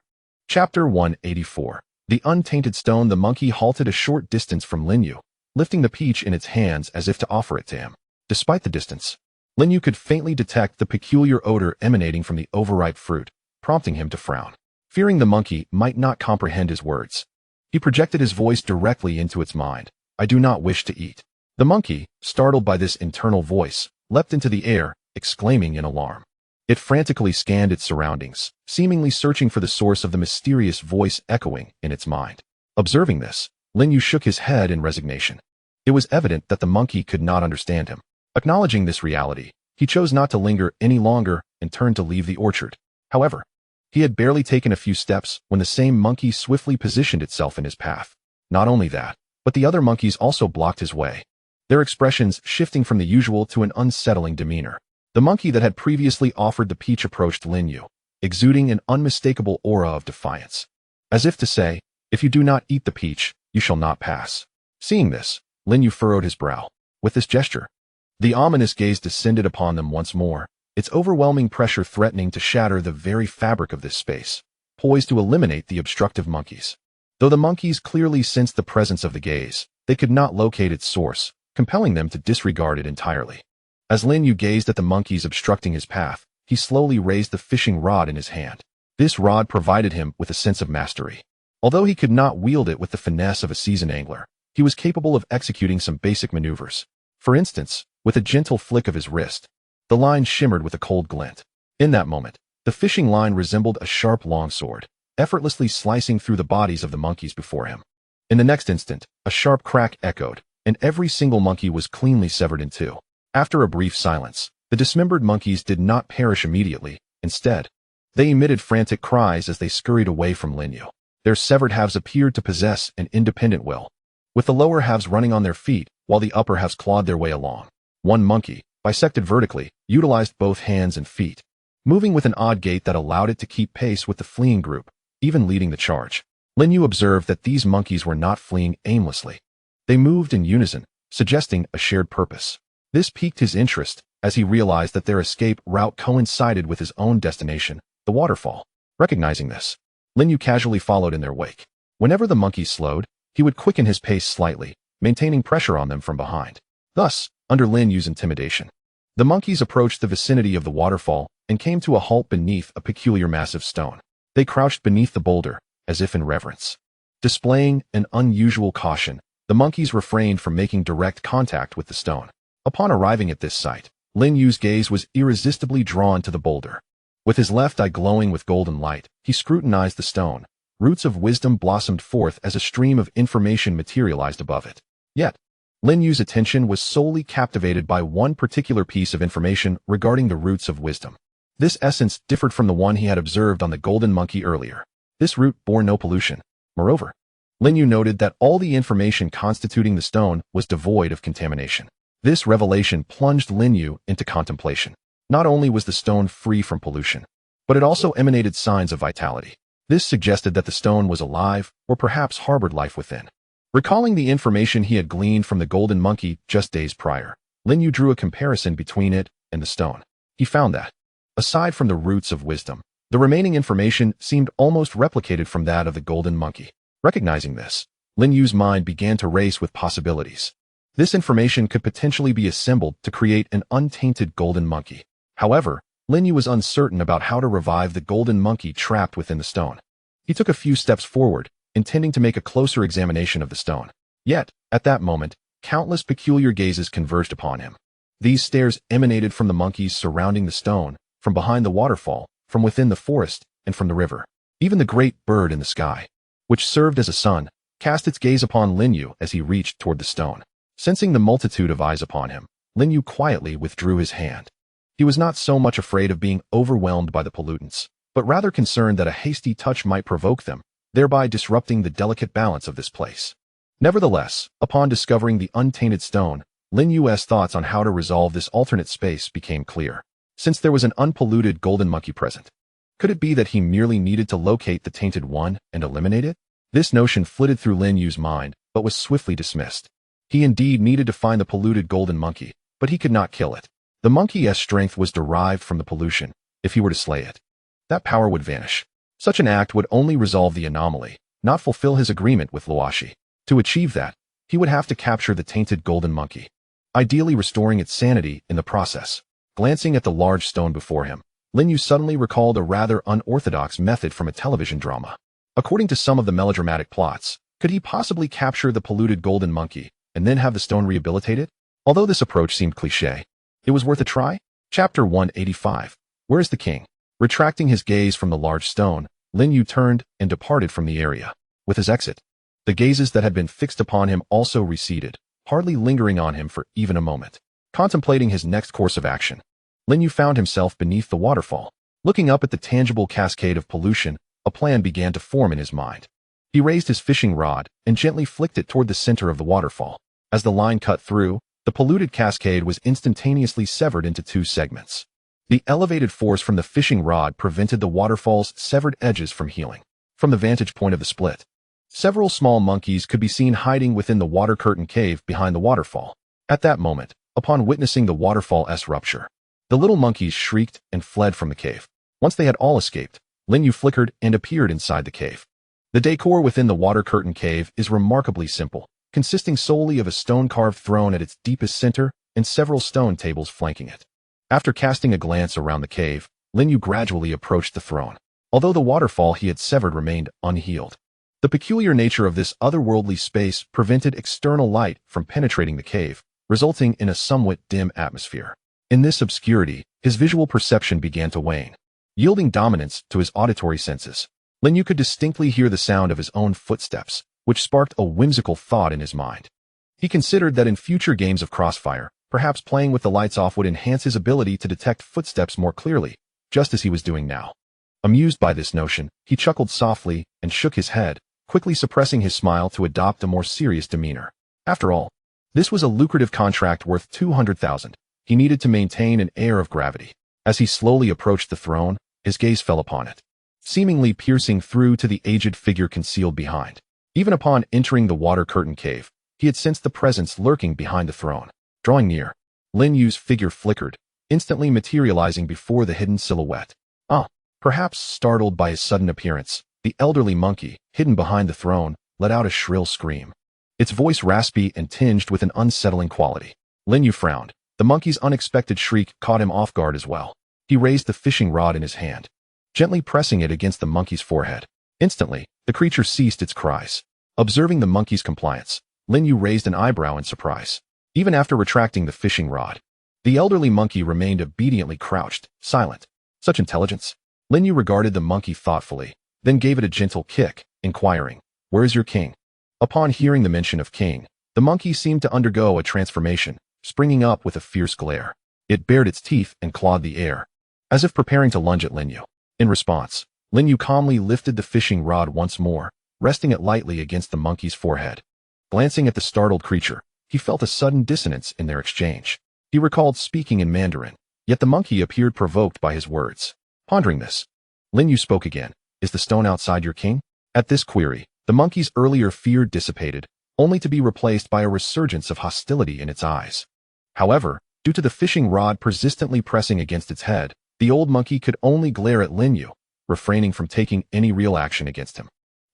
Chapter 184. The Untainted Stone. The monkey halted a short distance from Lin You, lifting the peach in its hands as if to offer it to him. Despite the distance, Lin You could faintly detect the peculiar odor emanating from the overripe fruit, prompting him to frown. Fearing the monkey might not comprehend his words, he projected his voice directly into its mind. "I do not wish to eat." The monkey, startled by this internal voice, leapt into the air, exclaiming in alarm. It frantically scanned its surroundings, seemingly searching for the source of the mysterious voice echoing in its mind. Observing this, Lin You shook his head in resignation. It was evident that the monkey could not understand him. Acknowledging this reality, he chose not to linger any longer and turned to leave the orchard. However, he had barely taken a few steps when the same monkey swiftly positioned itself in his path. Not only that, but the other monkeys also blocked his way, their expressions shifting from the usual to an unsettling demeanor. The monkey that had previously offered the peach approached Lin You, exuding an unmistakable aura of defiance. As if to say, "If you do not eat the peach, you shall not pass." Seeing this, Lin You furrowed his brow. With this gesture, the ominous gaze descended upon them once more, its overwhelming pressure threatening to shatter the very fabric of this space, poised to eliminate the obstructive monkeys. Though the monkeys clearly sensed the presence of the gaze, they could not locate its source, compelling them to disregard it entirely. As Lin You gazed at the monkeys obstructing his path, he slowly raised the fishing rod in his hand. This rod provided him with a sense of mastery. Although he could not wield it with the finesse of a seasoned angler, he was capable of executing some basic maneuvers. For instance, with a gentle flick of his wrist, the line shimmered with a cold glint. In that moment, the fishing line resembled a sharp longsword, effortlessly slicing through the bodies of the monkeys before him. In the next instant, a sharp crack echoed, and every single monkey was cleanly severed in two. After a brief silence, the dismembered monkeys did not perish immediately. Instead, they emitted frantic cries as they scurried away from Lin You. Their severed halves appeared to possess an independent will, with the lower halves running on their feet while the upper halves clawed their way along. One monkey, bisected vertically, utilized both hands and feet, moving with an odd gait that allowed it to keep pace with the fleeing group, even leading the charge. Lin You observed that these monkeys were not fleeing aimlessly. They moved in unison, suggesting a shared purpose. This piqued his interest, as he realized that their escape route coincided with his own destination, the waterfall. Recognizing this, Lin You casually followed in their wake. Whenever the monkeys slowed, he would quicken his pace slightly, maintaining pressure on them from behind. Thus, under Lin Yu's intimidation, the monkeys approached the vicinity of the waterfall and came to a halt beneath a peculiar massive stone. They crouched beneath the boulder, as if in reverence. Displaying an unusual caution, The monkeys refrained from making direct contact with the stone. Upon arriving at this site, Lin Yu's gaze was irresistibly drawn to the boulder. With his left eye glowing with golden light, he scrutinized the stone. Roots of wisdom blossomed forth as a stream of information materialized above it. Yet, Lin Yu's attention was solely captivated by one particular piece of information regarding the roots of wisdom. This essence differed from the one he had observed on the golden monkey earlier. This root bore no pollution. Moreover, Lin You noted that all the information constituting the stone was devoid of contamination. This revelation plunged Lin You into contemplation. Not only was the stone free from pollution, but it also emanated signs of vitality. This suggested that the stone was alive or perhaps harbored life within. Recalling the information he had gleaned from the golden monkey just days prior, Lin You drew a comparison between it and the stone. He found that, aside from the roots of wisdom, the remaining information seemed almost replicated from that of the golden monkey. Recognizing this, Lin Yu's mind began to race with possibilities. This information could potentially be assembled to create an untainted golden monkey. However, Lin You was uncertain about how to revive the golden monkey trapped within the stone. He took a few steps forward, intending to make a closer examination of the stone. Yet, at that moment, countless peculiar gazes converged upon him. These stares emanated from the monkeys surrounding the stone, from behind the waterfall, from within the forest, and from the river. Even the great bird in the sky, which served as a sun, cast its gaze upon Lin You as he reached toward the stone. Sensing the multitude of eyes upon him, Lin You quietly withdrew his hand. He was not so much afraid of being overwhelmed by the pollutants, but rather concerned that a hasty touch might provoke them, thereby disrupting the delicate balance of this place. Nevertheless, upon discovering the untainted stone, Lin Yu's thoughts on how to resolve this alternate space became clear. Since there was an unpolluted golden monkey present, could it be that he merely needed to locate the tainted one and eliminate it? This notion flitted through Lin Yu's mind, but was swiftly dismissed. He indeed needed to find the polluted golden monkey, but he could not kill it. The monkey's strength was derived from the pollution. If he were to slay it, that power would vanish. Such an act would only resolve the anomaly, not fulfill his agreement with Luoshi. To achieve that, he would have to capture the tainted golden monkey, ideally restoring its sanity in the process. Glancing at the large stone before him, Lin You suddenly recalled a rather unorthodox method from a television drama. According to some of the melodramatic plots, could he possibly capture the polluted golden monkey and then have the stone rehabilitated? Although this approach seemed cliché, it was worth a try. Chapter 185. Where is the king? Retracting his gaze from the large stone, Lin You turned and departed from the area. With his exit, the gazes that had been fixed upon him also receded, hardly lingering on him for even a moment. Contemplating his next course of action, Lin You found himself beneath the waterfall. Looking up at the tangible cascade of pollution, a plan began to form in his mind. He raised his fishing rod and gently flicked it toward the center of the waterfall. As the line cut through, the polluted cascade was instantaneously severed into two segments. The elevated force from the fishing rod prevented the waterfall's severed edges from healing. From the vantage point of the split, several small monkeys could be seen hiding within the water curtain cave behind the waterfall. At that moment, upon witnessing the waterfall's rupture, the little monkeys shrieked and fled from the cave. Once they had all escaped, Lin You flickered and appeared inside the cave. The decor within the water curtain cave is remarkably simple, consisting solely of a stone-carved throne at its deepest center and several stone tables flanking it. After casting a glance around the cave, Lin You gradually approached the throne. Although the waterfall he had severed remained unhealed, the peculiar nature of this otherworldly space prevented external light from penetrating the cave, resulting in a somewhat dim atmosphere. In this obscurity, his visual perception began to wane, yielding dominance to his auditory senses. Lin You could distinctly hear the sound of his own footsteps, which sparked a whimsical thought in his mind. He considered that in future games of Crossfire, perhaps playing with the lights off would enhance his ability to detect footsteps more clearly, just as he was doing now. Amused by this notion, he chuckled softly and shook his head, quickly suppressing his smile to adopt a more serious demeanor. After all, this was a lucrative contract worth 200,000. He needed to maintain an air of gravity. As he slowly approached the throne, his gaze fell upon it, seemingly piercing through to the aged figure concealed behind. Even upon entering the water curtain cave, he had sensed the presence lurking behind the throne. Drawing near, Lin Yu's figure flickered, instantly materializing before the hidden silhouette. Perhaps startled by his sudden appearance, the elderly monkey, hidden behind the throne, let out a shrill scream. Its voice raspy and tinged with an unsettling quality. Lin You frowned. The monkey's unexpected shriek caught him off guard as well. He raised the fishing rod in his hand, gently pressing it against the monkey's forehead. Instantly, the creature ceased its cries. Observing the monkey's compliance, Lin You raised an eyebrow in surprise. Even after retracting the fishing rod, the elderly monkey remained obediently crouched, silent. Such intelligence? Lin You regarded the monkey thoughtfully, then gave it a gentle kick, inquiring, "Where is your king?" Upon hearing the mention of king, the monkey seemed to undergo a transformation, springing up with a fierce glare. It bared its teeth and clawed the air, as if preparing to lunge at Lin You. In response, Lin You calmly lifted the fishing rod once more, resting it lightly against the monkey's forehead. Glancing at the startled creature, he felt a sudden dissonance in their exchange. He recalled speaking in Mandarin, yet the monkey appeared provoked by his words. Pondering this, Lin You spoke again. "Is the stone outside your king?" At this query, the monkey's earlier fear dissipated, only to be replaced by a resurgence of hostility in its eyes. However, due to the fishing rod persistently pressing against its head, the old monkey could only glare at Lin You, refraining from taking any real action against him.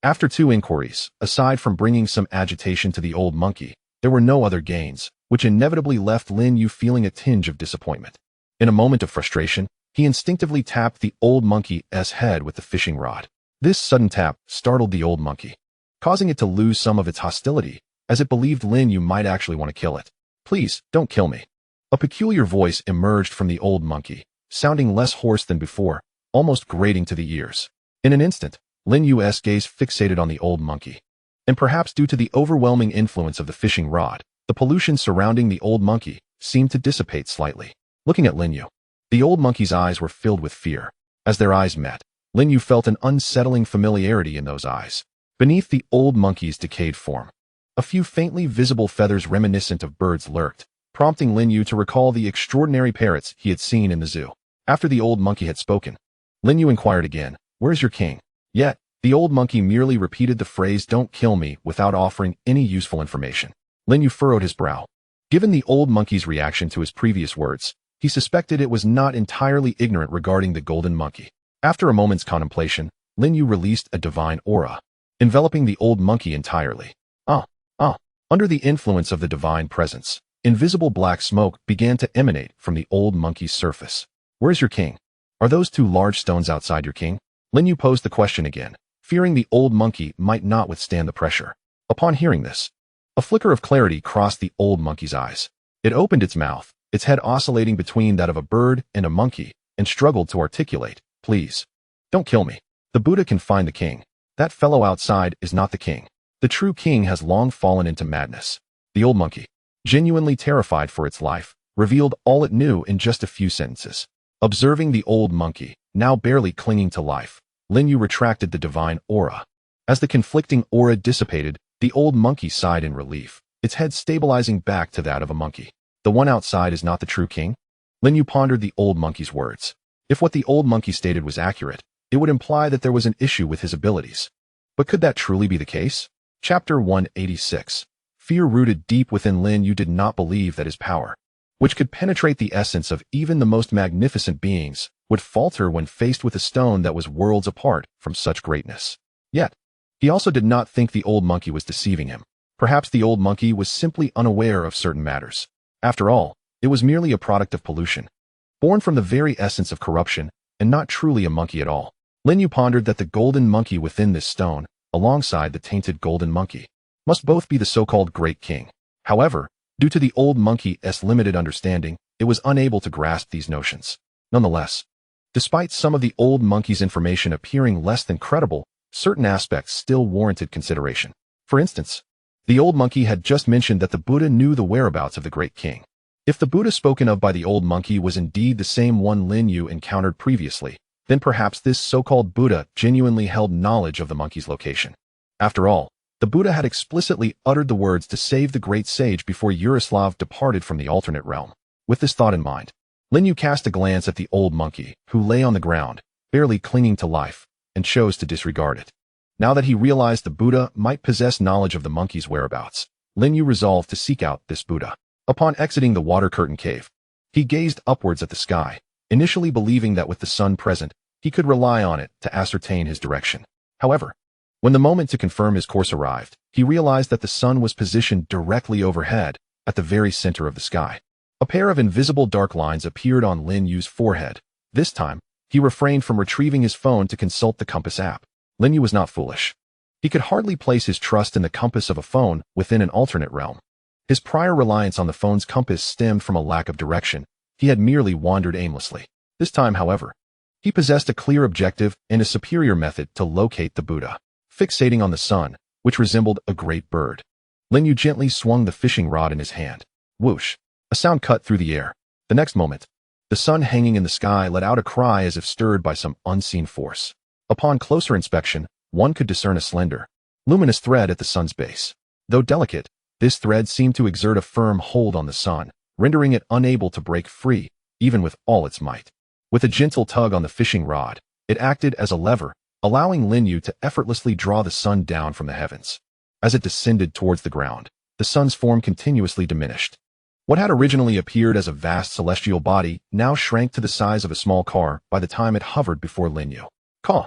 After 2 inquiries, aside from bringing some agitation to the old monkey, there were no other gains, which inevitably left Lin You feeling a tinge of disappointment. In a moment of frustration, he instinctively tapped the old monkey's head with the fishing rod. This sudden tap startled the old monkey, causing it to lose some of its hostility, as it believed Lin You might actually want to kill it. "Please, don't kill me." A peculiar voice emerged from the old monkey, sounding less hoarse than before, almost grating to the ears. In an instant, Lin Yu's gaze fixated on the old monkey. And perhaps due to the overwhelming influence of the fishing rod, the pollution surrounding the old monkey seemed to dissipate slightly. Looking at Lin You, the old monkey's eyes were filled with fear. As their eyes met, Lin You felt an unsettling familiarity in those eyes. Beneath the old monkey's decayed form, a few faintly visible feathers reminiscent of birds lurked, prompting Lin You to recall the extraordinary parrots he had seen in the zoo. After the old monkey had spoken, Lin You inquired again, "Where's your king?" Yet, the old monkey merely repeated the phrase, "Don't kill me," without offering any useful information. Lin You furrowed his brow. Given the old monkey's reaction to his previous words, he suspected it was not entirely ignorant regarding the golden monkey. After a moment's contemplation, Lin You released a divine aura, enveloping the old monkey entirely. Under the influence of the divine presence, invisible black smoke began to emanate from the old monkey's surface. "Where's your king? Are those 2 large stones outside your king?" Lin You posed the question again, fearing the old monkey might not withstand the pressure. Upon hearing this, a flicker of clarity crossed the old monkey's eyes. It opened its mouth, its head oscillating between that of a bird and a monkey, and struggled to articulate, "Please, don't kill me. The Buddha can find the king. That fellow outside is not the king. The true king has long fallen into madness." The old monkey, genuinely terrified for its life, revealed all it knew in just a few sentences. Observing the old monkey, now barely clinging to life, Lin You retracted the divine aura. As the conflicting aura dissipated, the old monkey sighed in relief, its head stabilizing back to that of a monkey. "The one outside is not the true king?" Lin You pondered the old monkey's words. If what the old monkey stated was accurate, it would imply that there was an issue with his abilities. But could that truly be the case? Chapter 186. Fear rooted deep within Lin You did not believe that his power, which could penetrate the essence of even the most magnificent beings, would falter when faced with a stone that was worlds apart from such greatness. Yet, he also did not think the old monkey was deceiving him. Perhaps the old monkey was simply unaware of certain matters. After all, it was merely a product of pollution, born from the very essence of corruption, and not truly a monkey at all. Lin You pondered that the golden monkey within this stone, alongside the tainted golden monkey, must both be the so-called Great King. However, due to the old monkey's limited understanding, it was unable to grasp these notions. Nonetheless, despite some of the old monkey's information appearing less than credible, certain aspects still warranted consideration. For instance, the old monkey had just mentioned that the Buddha knew the whereabouts of the Great King. If the Buddha spoken of by the old monkey was indeed the same one Lin You encountered previously, then perhaps this so-called Buddha genuinely held knowledge of the monkey's location. After all, the Buddha had explicitly uttered the words to save the great sage before Yaroslav departed from the alternate realm. With this thought in mind, Lin You cast a glance at the old monkey, who lay on the ground, barely clinging to life, and chose to disregard it. Now that he realized the Buddha might possess knowledge of the monkey's whereabouts, Lin You resolved to seek out this Buddha. Upon exiting the water curtain cave, he gazed upwards at the sky, initially believing that with the sun present, he could rely on it to ascertain his direction. However, when the moment to confirm his course arrived, he realized that the sun was positioned directly overhead, at the very center of the sky. A pair of invisible dark lines appeared on Lin Yu's forehead. This time, he refrained from retrieving his phone to consult the compass app. Lin Yu was not foolish. He could hardly place his trust in the compass of a phone within an alternate realm. His prior reliance on the phone's compass stemmed from a lack of direction. He had merely wandered aimlessly. This time, however, he possessed a clear objective and a superior method to locate the Buddha. Fixating on the sun, which resembled a great bird, Lin You gently swung the fishing rod in his hand. Whoosh! A sound cut through the air. The next moment, the sun hanging in the sky let out a cry as if stirred by some unseen force. Upon closer inspection, one could discern a slender, luminous thread at the sun's base. Though delicate, this thread seemed to exert a firm hold on the sun, rendering it unable to break free, even with all its might. With a gentle tug on the fishing rod, it acted as a lever, allowing Lin You to effortlessly draw the sun down from the heavens. As it descended towards the ground, the sun's form continuously diminished. What had originally appeared as a vast celestial body now shrank to the size of a small car by the time it hovered before Lin You. Caw!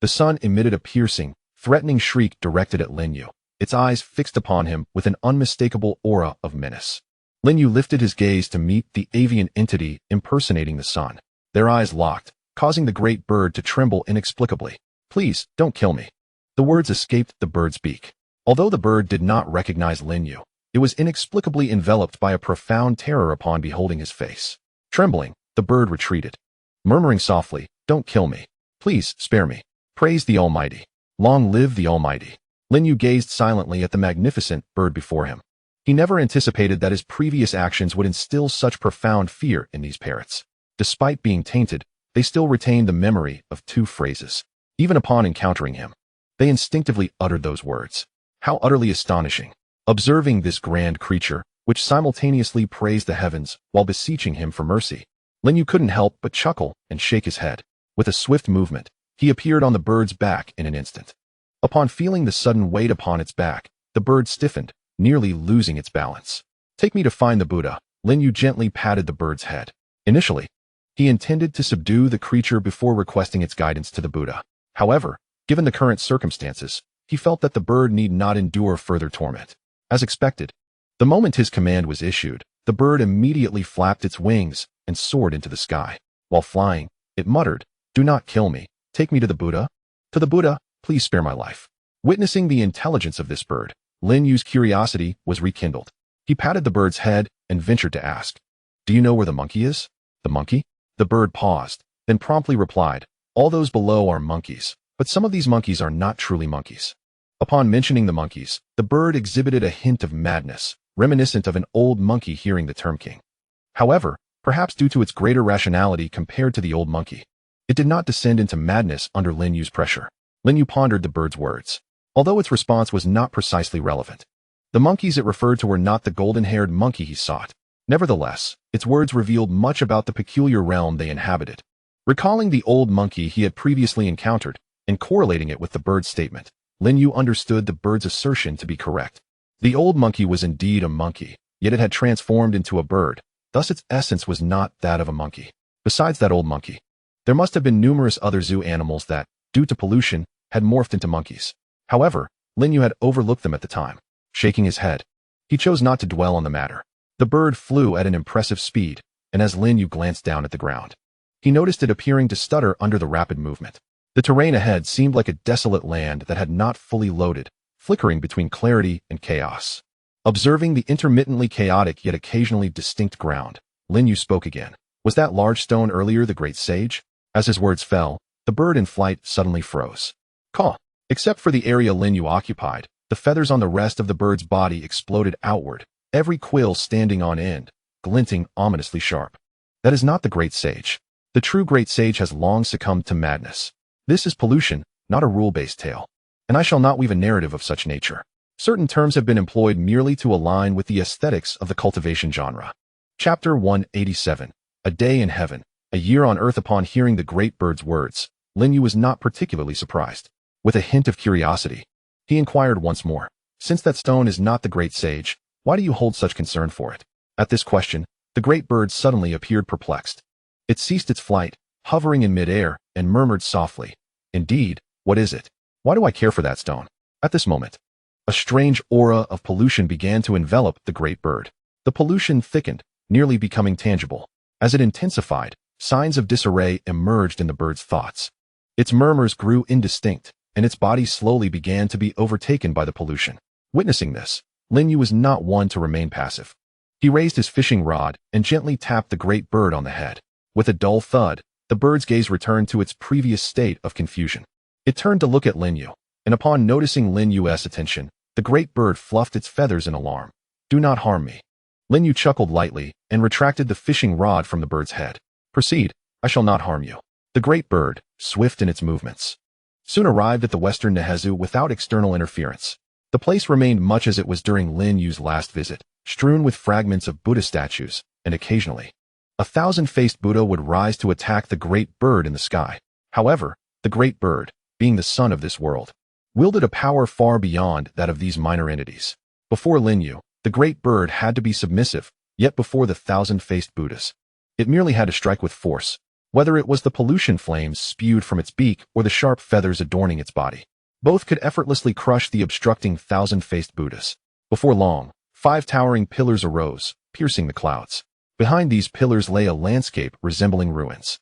The sun emitted a piercing, threatening shriek directed at Lin You, its eyes fixed upon him with an unmistakable aura of menace. Lin You lifted his gaze to meet the avian entity impersonating the sun. Their eyes locked, causing the great bird to tremble inexplicably. Please, don't kill me. The words escaped the bird's beak. Although the bird did not recognize Lin You, it was inexplicably enveloped by a profound terror upon beholding his face. Trembling, the bird retreated, murmuring softly, "Don't kill me. Please, spare me. Praise the Almighty. Long live the Almighty." Lin You gazed silently at the magnificent bird before him. He never anticipated that his previous actions would instill such profound fear in these parrots. Despite being tainted, they still retained the memory of two phrases. Even upon encountering him, they instinctively uttered those words. How utterly astonishing! Observing this grand creature, which simultaneously praised the heavens while beseeching him for mercy, Lin You couldn't help but chuckle and shake his head. With a swift movement, he appeared on the bird's back in an instant. Upon feeling the sudden weight upon its back, the bird stiffened, nearly losing its balance. "Take me to find the Buddha." Lin You gently patted the bird's head. Initially, he intended to subdue the creature before requesting its guidance to the Buddha. However, given the current circumstances, he felt that the bird need not endure further torment. As expected, the moment his command was issued, the bird immediately flapped its wings and soared into the sky. While flying, it muttered, "Do not kill me. Take me to the Buddha. To the Buddha, please spare my life." Witnessing the intelligence of this bird, Lin Yu's curiosity was rekindled. He patted the bird's head and ventured to ask, "Do you know where the monkey is?" "The monkey?" The bird paused, then promptly replied, "All those below are monkeys, but some of these monkeys are not truly monkeys." Upon mentioning the monkeys, the bird exhibited a hint of madness, reminiscent of an old monkey hearing the term king. However, perhaps due to its greater rationality compared to the old monkey, it did not descend into madness under Lin Yu's pressure. Lin Yu pondered the bird's words. Although its response was not precisely relevant, the monkeys it referred to were not the golden-haired monkey he sought. Nevertheless, its words revealed much about the peculiar realm they inhabited. Recalling the old monkey he had previously encountered and correlating it with the bird's statement, Lin Yu understood the bird's assertion to be correct. The old monkey was indeed a monkey, yet it had transformed into a bird, thus its essence was not that of a monkey. Besides that old monkey, there must have been numerous other zoo animals that, due to pollution, had morphed into monkeys. However, Lin Yu had overlooked them at the time. Shaking his head, he chose not to dwell on the matter. The bird flew at an impressive speed, and as Lin Yu glanced down at the ground, he noticed it appearing to stutter under the rapid movement. The terrain ahead seemed like a desolate land that had not fully loaded, flickering between clarity and chaos. Observing the intermittently chaotic yet occasionally distinct ground, Lin Yu spoke again. "Was that large stone earlier the great sage?" As his words fell, the bird in flight suddenly froze. Caw! Except for the area Lin Yu occupied, the feathers on the rest of the bird's body exploded outward, every quill standing on end, glinting ominously sharp. "That is not the great sage. The true great sage has long succumbed to madness. This is pollution, not a rule-based tale. And I shall not weave a narrative of such nature. Certain terms have been employed merely to align with the aesthetics of the cultivation genre." Chapter 187. A Day in Heaven, a Year on Earth. Upon hearing the great bird's words, Lin Yu was not particularly surprised. With a hint of curiosity, he inquired once more, "Since that stone is not the great sage, why do you hold such concern for it?" At this question, the great bird suddenly appeared perplexed. It ceased its flight, hovering in midair, and murmured softly, "Indeed, what is it? Why do I care for that stone?" At this moment, a strange aura of pollution began to envelop the great bird. The pollution thickened, nearly becoming tangible. As it intensified, signs of disarray emerged in the bird's thoughts. Its murmurs grew indistinct, and its body slowly began to be overtaken by the pollution. Witnessing this, Lin You was not one to remain passive. He raised his fishing rod and gently tapped the great bird on the head. With a dull thud, the bird's gaze returned to its previous state of confusion. It turned to look at Lin You, and upon noticing Lin Yu's attention, the great bird fluffed its feathers in alarm. "Do not harm me." Lin You chuckled lightly and retracted the fishing rod from the bird's head. "Proceed, I shall not harm you." The great bird, swift in its movements, soon arrived at the western Nehezu without external interference. The place remained much as it was during Lin Yu's last visit, strewn with fragments of Buddha statues, and occasionally, a thousand-faced Buddha would rise to attack the great bird in the sky. However, the great bird, being the sun of this world, wielded a power far beyond that of these minor entities. Before Lin You, the great bird had to be submissive, yet before the thousand-faced Buddhas, it merely had to strike with force, whether it was the pollution flames spewed from its beak or the sharp feathers adorning its body. Both could effortlessly crush the obstructing thousand-faced Buddhas. Before long, 5 towering pillars arose, piercing the clouds. Behind these pillars lay a landscape resembling ruins.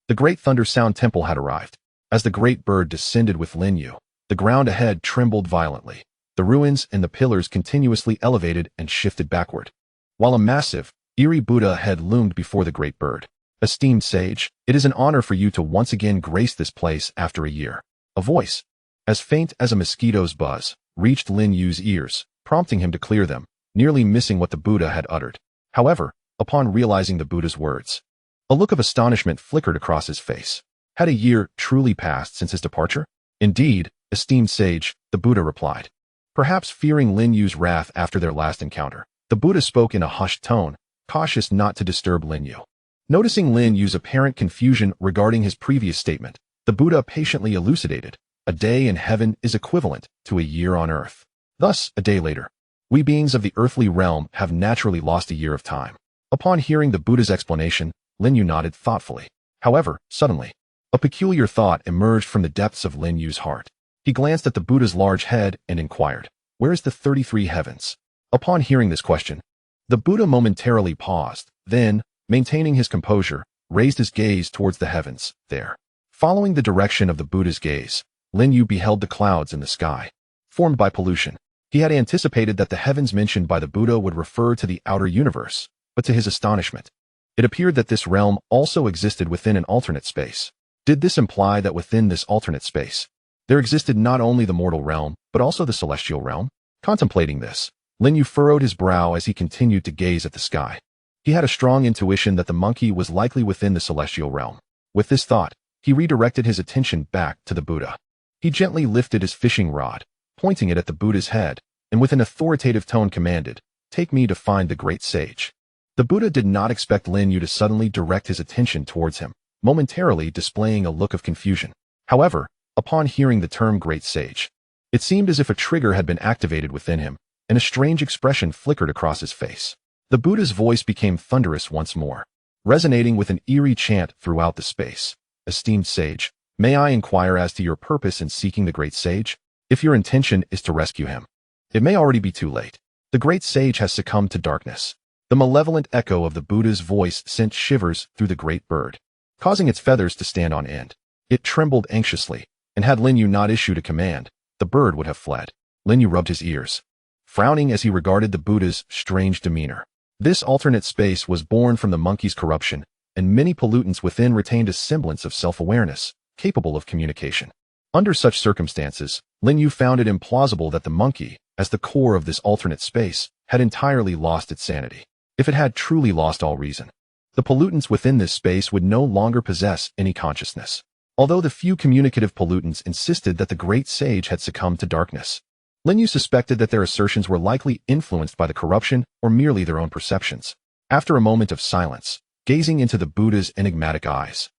The great Thunder Sound Temple had arrived. As the great bird descended with Lin You, the ground ahead trembled violently. The ruins and the pillars continuously elevated and shifted backward, while a massive, eerie Buddha head loomed before the great bird. "Esteemed sage, it is an honor for you to once again grace this place after a year." A voice, as faint as a mosquito's buzz, reached Lin Yu's ears, prompting him to clear them, nearly missing what the Buddha had uttered. However, upon realizing the Buddha's words, a look of astonishment flickered across his face. Had a year truly passed since his departure? "Indeed, esteemed sage," the Buddha replied. Perhaps fearing Lin Yu's wrath after their last encounter, the Buddha spoke in a hushed tone, cautious not to disturb Lin Yu. Noticing Lin Yu's apparent confusion regarding his previous statement, the Buddha patiently elucidated. "A day in heaven is equivalent to a year on earth. Thus, a day later, we beings of the earthly realm have naturally lost a year of time." Upon hearing the Buddha's explanation, Lin Yu nodded thoughtfully. However, suddenly, a peculiar thought emerged from the depths of Lin Yu's heart. He glanced at the Buddha's large head and inquired, "Where is the 33 heavens?" Upon hearing this question, the Buddha momentarily paused, then, maintaining his composure, raised his gaze towards the heavens. There, following the direction of the Buddha's gaze, Lin Yu beheld the clouds in the sky, formed by pollution. He had anticipated that the heavens mentioned by the Buddha would refer to the outer universe, but to his astonishment, it appeared that this realm also existed within an alternate space. Did this imply that within this alternate space, there existed not only the mortal realm, but also the celestial realm? Contemplating this, Lin Yu furrowed his brow as he continued to gaze at the sky. He had a strong intuition that the monkey was likely within the celestial realm. With this thought, he redirected his attention back to the Buddha. He gently lifted his fishing rod, pointing it at the Buddha's head, and with an authoritative tone commanded, "Take me to find the great sage." The Buddha did not expect Lin Yu to suddenly direct his attention towards him, momentarily displaying a look of confusion. However, upon hearing the term great sage, it seemed as if a trigger had been activated within him, and a strange expression flickered across his face. The Buddha's voice became thunderous once more, resonating with an eerie chant throughout the space. "Esteemed sage, may I inquire as to your purpose in seeking the great sage? If your intention is to rescue him, it may already be too late. The great sage has succumbed to darkness." The malevolent echo of the Buddha's voice sent shivers through the great bird, causing its feathers to stand on end. It trembled anxiously, and had Lin Yu not issued a command, the bird would have fled. Lin Yu rubbed his ears, frowning as he regarded the Buddha's strange demeanor. This alternate space was born from the monkey's corruption, and many pollutants within retained a semblance of self-awareness, capable of communication. Under such circumstances, Lin Yu found it implausible that the monkey, as the core of this alternate space, had entirely lost its sanity. If it had truly lost all reason, the pollutants within this space would no longer possess any consciousness. Although the few communicative pollutants insisted that the great sage had succumbed to darkness, Lin Yu suspected that their assertions were likely influenced by the corruption or merely their own perceptions. After a moment of silence, gazing into the Buddha's enigmatic eyes,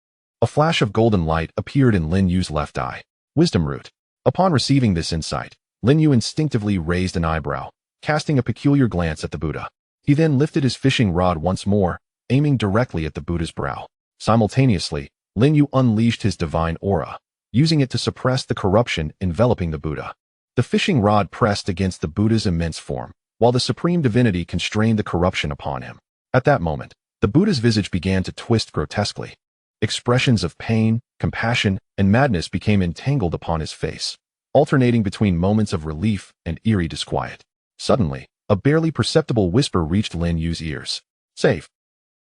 a flash of golden light appeared in Lin Yu's left eye. Wisdom root. Upon receiving this insight, Lin Yu instinctively raised an eyebrow, casting a peculiar glance at the Buddha. He then lifted his fishing rod once more, aiming directly at the Buddha's brow. Simultaneously, Lin Yu unleashed his divine aura, using it to suppress the corruption enveloping the Buddha. The fishing rod pressed against the Buddha's immense form, while the supreme divinity constrained the corruption upon him. At that moment, the Buddha's visage began to twist grotesquely. Expressions of pain, compassion, and madness became entangled upon his face, alternating between moments of relief and eerie disquiet. Suddenly, a barely perceptible whisper reached Lin Yu's ears. Save.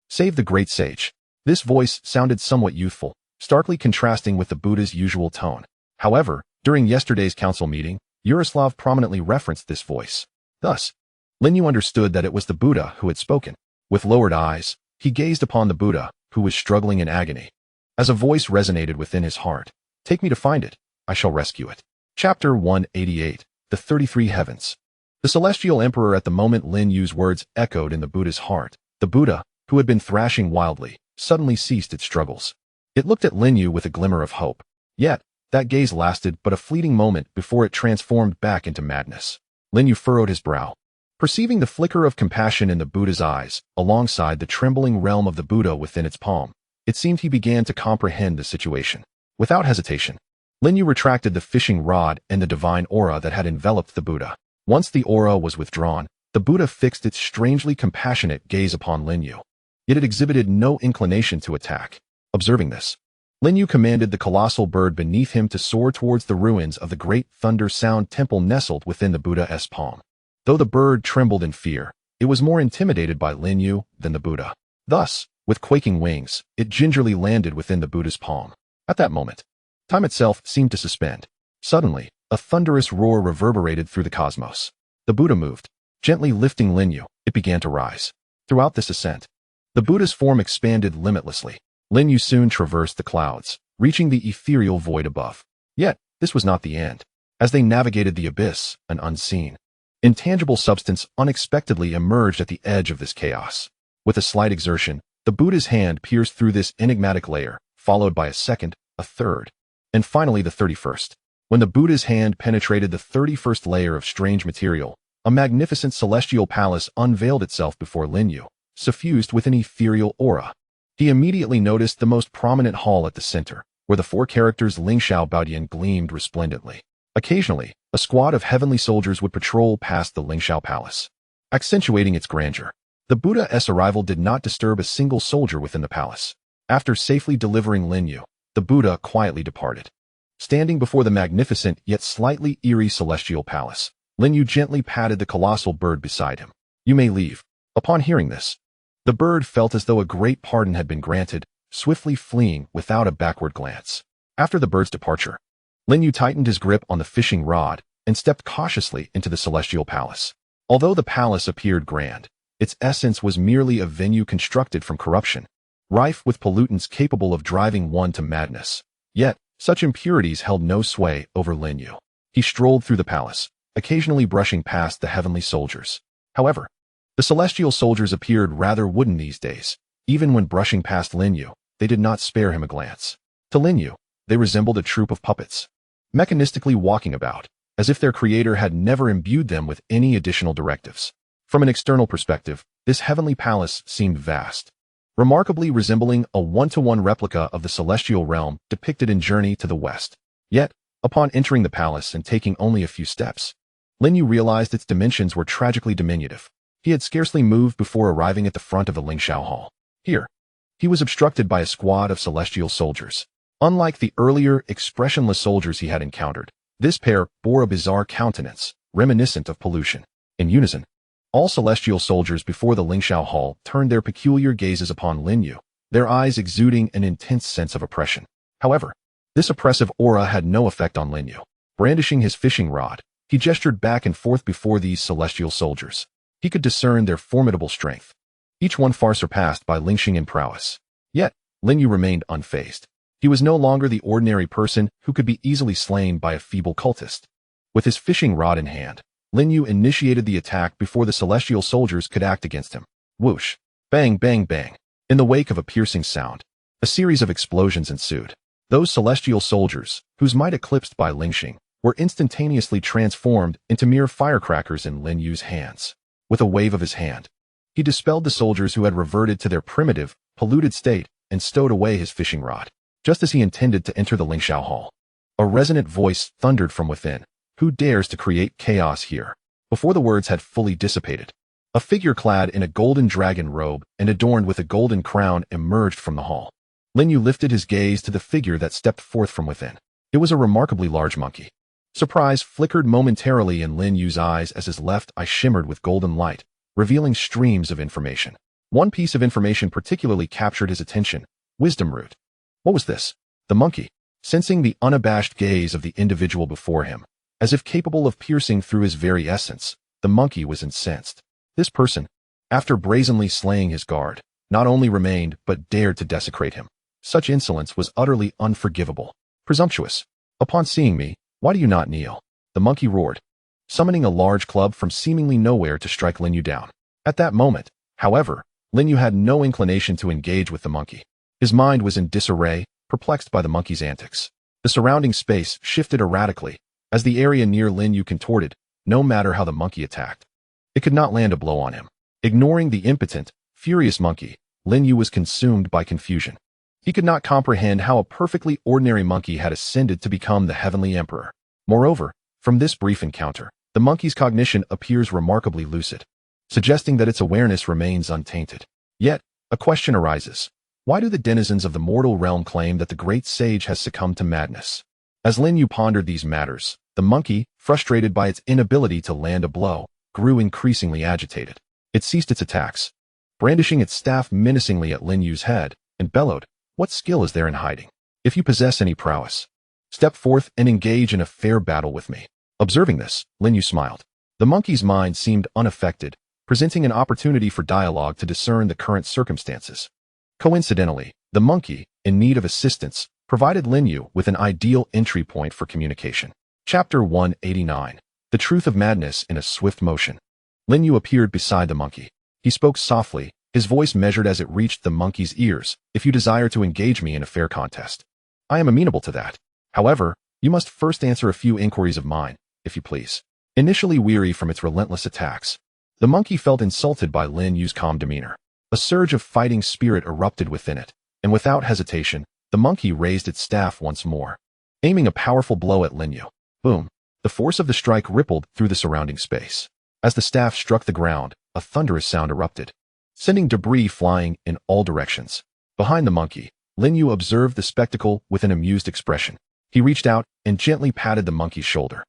Save the great sage. This voice sounded somewhat youthful, starkly contrasting with the Buddha's usual tone. However, during yesterday's council meeting, Yaroslav prominently referenced this voice. Thus, Lin You understood that it was the Buddha who had spoken. With lowered eyes, he gazed upon the Buddha, who was struggling in agony. As a voice resonated within his heart, "Take me to find it, I shall rescue it." Chapter 188, The 33 Heavens. The celestial emperor at the moment Lin Yu's words echoed in the Buddha's heart. The Buddha, who had been thrashing wildly, suddenly ceased its struggles. It looked at Lin Yu with a glimmer of hope. Yet, that gaze lasted but a fleeting moment before it transformed back into madness. Lin Yu furrowed his brow. Perceiving the flicker of compassion in the Buddha's eyes, alongside the trembling realm of the Buddha within its palm, it seemed he began to comprehend the situation. Without hesitation, Lin Yu retracted the fishing rod and the divine aura that had enveloped the Buddha. Once the aura was withdrawn, the Buddha fixed its strangely compassionate gaze upon Lin Yu. Yet it exhibited no inclination to attack. Observing this, Lin Yu commanded the colossal bird beneath him to soar towards the ruins of the great thunder sound temple nestled within the Buddha's palm. Though the bird trembled in fear, it was more intimidated by Lin Yu than the Buddha. Thus, with quaking wings, it gingerly landed within the Buddha's palm. At that moment, time itself seemed to suspend. Suddenly, a thunderous roar reverberated through the cosmos. The Buddha moved, gently lifting Lin Yu. It began to rise. Throughout this ascent, the Buddha's form expanded limitlessly. Lin Yu soon traversed the clouds, reaching the ethereal void above. Yet, this was not the end. As they navigated the abyss, an unseen, intangible substance unexpectedly emerged at the edge of this chaos. With a slight exertion, the Buddha's hand pierced through this enigmatic layer, followed by a second, a third, and finally the 31st. When the Buddha's hand penetrated the 31st layer of strange material, a magnificent celestial palace unveiled itself before Lin Yu, suffused with an ethereal aura. He immediately noticed the most prominent hall at the center, where the 4 characters Lingxiao Baodian gleamed resplendently. Occasionally, a squad of heavenly soldiers would patrol past the Lingxiao Palace, accentuating its grandeur. The Buddha's arrival did not disturb a single soldier within the palace. After safely delivering Lin Yu, the Buddha quietly departed. Standing before the magnificent yet slightly eerie celestial palace, Lin Yu gently patted the colossal bird beside him. "You may leave." Upon hearing this, the bird felt as though a great pardon had been granted, swiftly fleeing without a backward glance. After the bird's departure, Lin Yu tightened his grip on the fishing rod and stepped cautiously into the celestial palace. Although the palace appeared grand, its essence was merely a venue constructed from corruption, rife with pollutants capable of driving one to madness. Yet, such impurities held no sway over Lin Yu. He strolled through the palace, occasionally brushing past the heavenly soldiers. However, the celestial soldiers appeared rather wooden these days. Even when brushing past Lin Yu, they did not spare him a glance. To Lin Yu, they resembled a troupe of puppets, mechanistically walking about, as if their creator had never imbued them with any additional directives. From an external perspective, this heavenly palace seemed vast, remarkably resembling a one-to-one replica of the celestial realm depicted in Journey to the West. Yet, upon entering the palace and taking only a few steps, Lin Yu realized its dimensions were tragically diminutive. He had scarcely moved before arriving at the front of the Lingxiao Hall. Here, he was obstructed by a squad of celestial soldiers. Unlike the earlier, expressionless soldiers he had encountered, this pair bore a bizarre countenance, reminiscent of pollution. In unison, all celestial soldiers before the Lingxiao Hall turned their peculiar gazes upon Lin Yu, their eyes exuding an intense sense of oppression. However, this oppressive aura had no effect on Lin Yu. Brandishing his fishing rod, he gestured back and forth before these celestial soldiers. He could discern their formidable strength, each one far surpassed by Lingxing in prowess. Yet, Lin Yu remained unfazed. He was no longer the ordinary person who could be easily slain by a feeble cultist. With his fishing rod in hand, Lin Yu initiated the attack before the celestial soldiers could act against him. Whoosh! Bang, bang, bang! In the wake of a piercing sound, a series of explosions ensued. Those celestial soldiers, whose might eclipsed by Lingxing, were instantaneously transformed into mere firecrackers in Lin Yu's hands. With a wave of his hand, he dispelled the soldiers who had reverted to their primitive, polluted state and stowed away his fishing rod. Just as he intended to enter the Lingxiao Hall, a resonant voice thundered from within. "Who dares to create chaos here?" Before the words had fully dissipated, a figure clad in a golden dragon robe and adorned with a golden crown emerged from the hall. Lin Yu lifted his gaze to the figure that stepped forth from within. It was a remarkably large monkey. Surprise flickered momentarily in Lin Yu's eyes as his left eye shimmered with golden light, revealing streams of information. One piece of information particularly captured his attention: wisdom root. What was this? The monkey, sensing the unabashed gaze of the individual before him, as if capable of piercing through his very essence, the monkey was incensed. This person, after brazenly slaying his guard, not only remained but dared to desecrate him. Such insolence was utterly unforgivable. Presumptuous. Upon seeing me, why do you not kneel? The monkey roared, summoning a large club from seemingly nowhere to strike Lin Yu down. At that moment, however, Lin Yu had no inclination to engage with the monkey. His mind was in disarray, perplexed by the monkey's antics. The surrounding space shifted erratically, as the area near Lin Yu contorted, no matter how the monkey attacked. It could not land a blow on him. Ignoring the impotent, furious monkey, Lin Yu was consumed by confusion. He could not comprehend how a perfectly ordinary monkey had ascended to become the heavenly emperor. Moreover, from this brief encounter, the monkey's cognition appears remarkably lucid, suggesting that its awareness remains untainted. Yet, a question arises. Why do the denizens of the mortal realm claim that the great sage has succumbed to madness? As Lin Yu pondered these matters, the monkey, frustrated by its inability to land a blow, grew increasingly agitated. It ceased its attacks, brandishing its staff menacingly at Lin Yu's head, and bellowed, "What skill is there in hiding? If you possess any prowess, step forth and engage in a fair battle with me." Observing this, Lin Yu smiled. The monkey's mind seemed unaffected, presenting an opportunity for dialogue to discern the current circumstances. Coincidentally, the monkey, in need of assistance, provided Lin Yu with an ideal entry point for communication. Chapter 189. The Truth of Madness in a Swift Motion. Lin Yu appeared beside the monkey. He spoke softly, his voice measured as it reached the monkey's ears. "If you desire to engage me in a fair contest, I am amenable to that. However, you must first answer a few inquiries of mine, if you please." Initially weary from its relentless attacks, the monkey felt insulted by Lin Yu's calm demeanor. A surge of fighting spirit erupted within it, and without hesitation, the monkey raised its staff once more, aiming a powerful blow at Lin Yu. Boom! The force of the strike rippled through the surrounding space. As the staff struck the ground, a thunderous sound erupted, sending debris flying in all directions. Behind the monkey, Lin Yu observed the spectacle with an amused expression. He reached out and gently patted the monkey's shoulder.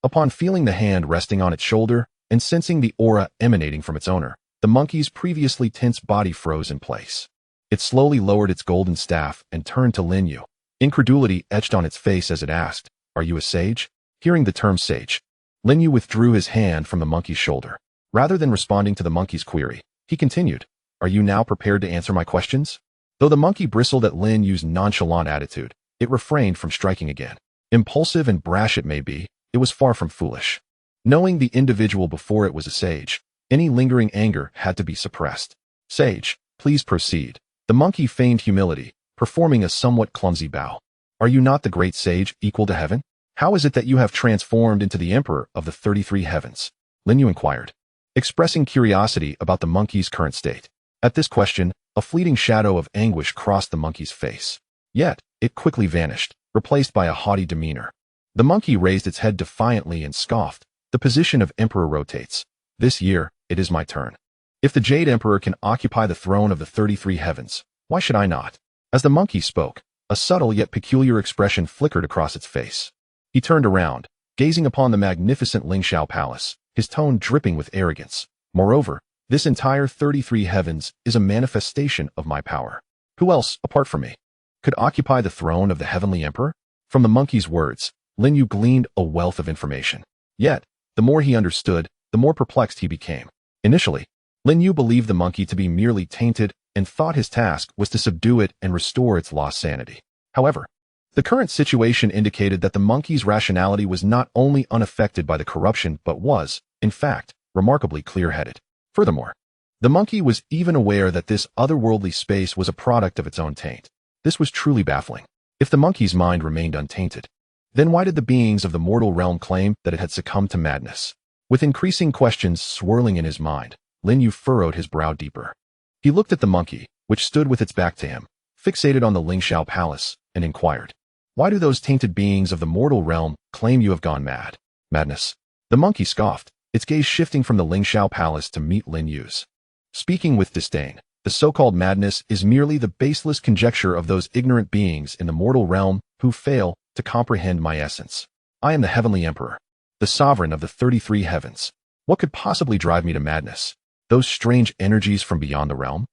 Upon feeling the hand resting on its shoulder and sensing the aura emanating from its owner, the monkey's previously tense body froze in place. It slowly lowered its golden staff and turned to Lin Yu. Incredulity etched on its face as it asked, "Are you a sage?" Hearing the term sage, Lin Yu withdrew his hand from the monkey's shoulder. Rather than responding to the monkey's query, he continued, "Are you now prepared to answer my questions?" Though the monkey bristled at Lin Yu's nonchalant attitude, it refrained from striking again. Impulsive and brash it may be, it was far from foolish. Knowing the individual before it was a sage, any lingering anger had to be suppressed. "Sage, please proceed." The monkey feigned humility, performing a somewhat clumsy bow. "Are you not the great sage equal to heaven? How is it that you have transformed into the emperor of the 33 heavens?" Lin Yu inquired, expressing curiosity about the monkey's current state. At this question, a fleeting shadow of anguish crossed the monkey's face. Yet, it quickly vanished, replaced by a haughty demeanor. The monkey raised its head defiantly and scoffed. "The position of emperor rotates. This year, it is my turn. If the Jade Emperor can occupy the throne of the 33 heavens, why should I not?" As the monkey spoke, a subtle yet peculiar expression flickered across its face. He turned around, gazing upon the magnificent Lingxiao Palace, his tone dripping with arrogance. "Moreover, this entire 33 heavens is a manifestation of my power. Who else, apart from me, could occupy the throne of the heavenly emperor?" From the monkey's words, Lin Yu gleaned a wealth of information. Yet, the more he understood, the more perplexed he became. Initially, Lin Yu believed the monkey to be merely tainted and thought his task was to subdue it and restore its lost sanity. However, the current situation indicated that the monkey's rationality was not only unaffected by the corruption but was, in fact, remarkably clear-headed. Furthermore, the monkey was even aware that this otherworldly space was a product of its own taint. This was truly baffling. If the monkey's mind remained untainted, then why did the beings of the mortal realm claim that it had succumbed to madness? With increasing questions swirling in his mind, Lin Yu furrowed his brow deeper. He looked at the monkey, which stood with its back to him, fixated on the Lingxiao Palace, and inquired, "Why do those tainted beings of the mortal realm claim you have gone mad?" "Madness." The monkey scoffed, its gaze shifting from the Lingxiao Palace to meet Lin Yu's. Speaking with disdain, the so-called madness is merely the baseless conjecture of those ignorant beings in the mortal realm who fail to comprehend my essence. I am the Heavenly Emperor, the sovereign of the 33 heavens. What could possibly drive me to madness? Those strange energies from beyond the realm?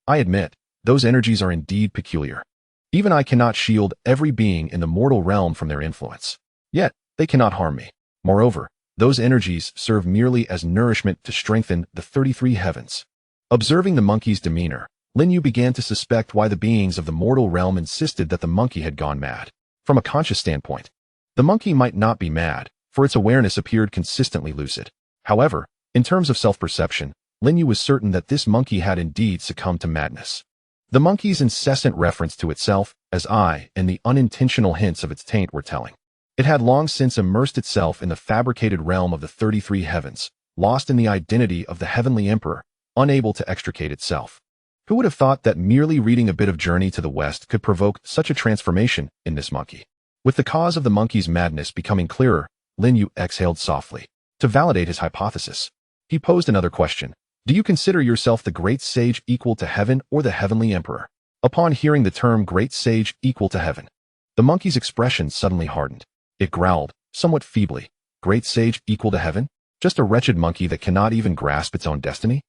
I admit, those energies are indeed peculiar. Even I cannot shield every being in the mortal realm from their influence. Yet, they cannot harm me. Moreover, those energies serve merely as nourishment to strengthen the 33 heavens. Observing the monkey's demeanor, Lin You began to suspect why the beings of the mortal realm insisted that the monkey had gone mad. From a conscious standpoint, the monkey might not be mad, for its awareness appeared consistently lucid. However, in terms of self-perception, Lin You was certain that this monkey had indeed succumbed to madness. The monkey's incessant reference to itself as I and the unintentional hints of its taint were telling. It had long since immersed itself in the fabricated realm of the 33 heavens, lost in the identity of the Heavenly Emperor, unable to extricate itself. Who would have thought that merely reading a bit of Journey to the West could provoke such a transformation in this monkey? With the cause of the monkey's madness becoming clearer, Lin You exhaled softly. To validate his hypothesis, he posed another question. Do you consider yourself the great sage equal to heaven or the Heavenly Emperor? Upon hearing the term great sage equal to heaven, the monkey's expression suddenly hardened. It growled, somewhat feebly, great sage equal to heaven? Just a wretched monkey that cannot even grasp its own destiny?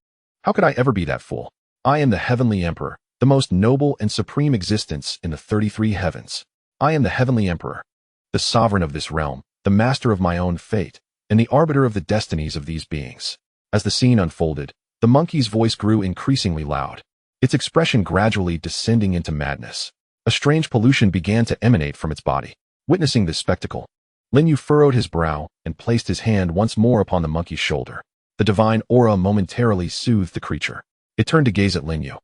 How could I ever be that fool? I am the Heavenly Emperor, the most noble and supreme existence in the 33 heavens. I am the Heavenly Emperor, the sovereign of this realm, the master of my own fate, and the arbiter of the destinies of these beings. As the scene unfolded, the monkey's voice grew increasingly loud, its expression gradually descending into madness. A strange pollution began to emanate from its body. Witnessing this spectacle, Lin You furrowed his brow and placed his hand once more upon the monkey's shoulder. The divine aura momentarily soothed the creature. It turned to gaze at Lin You,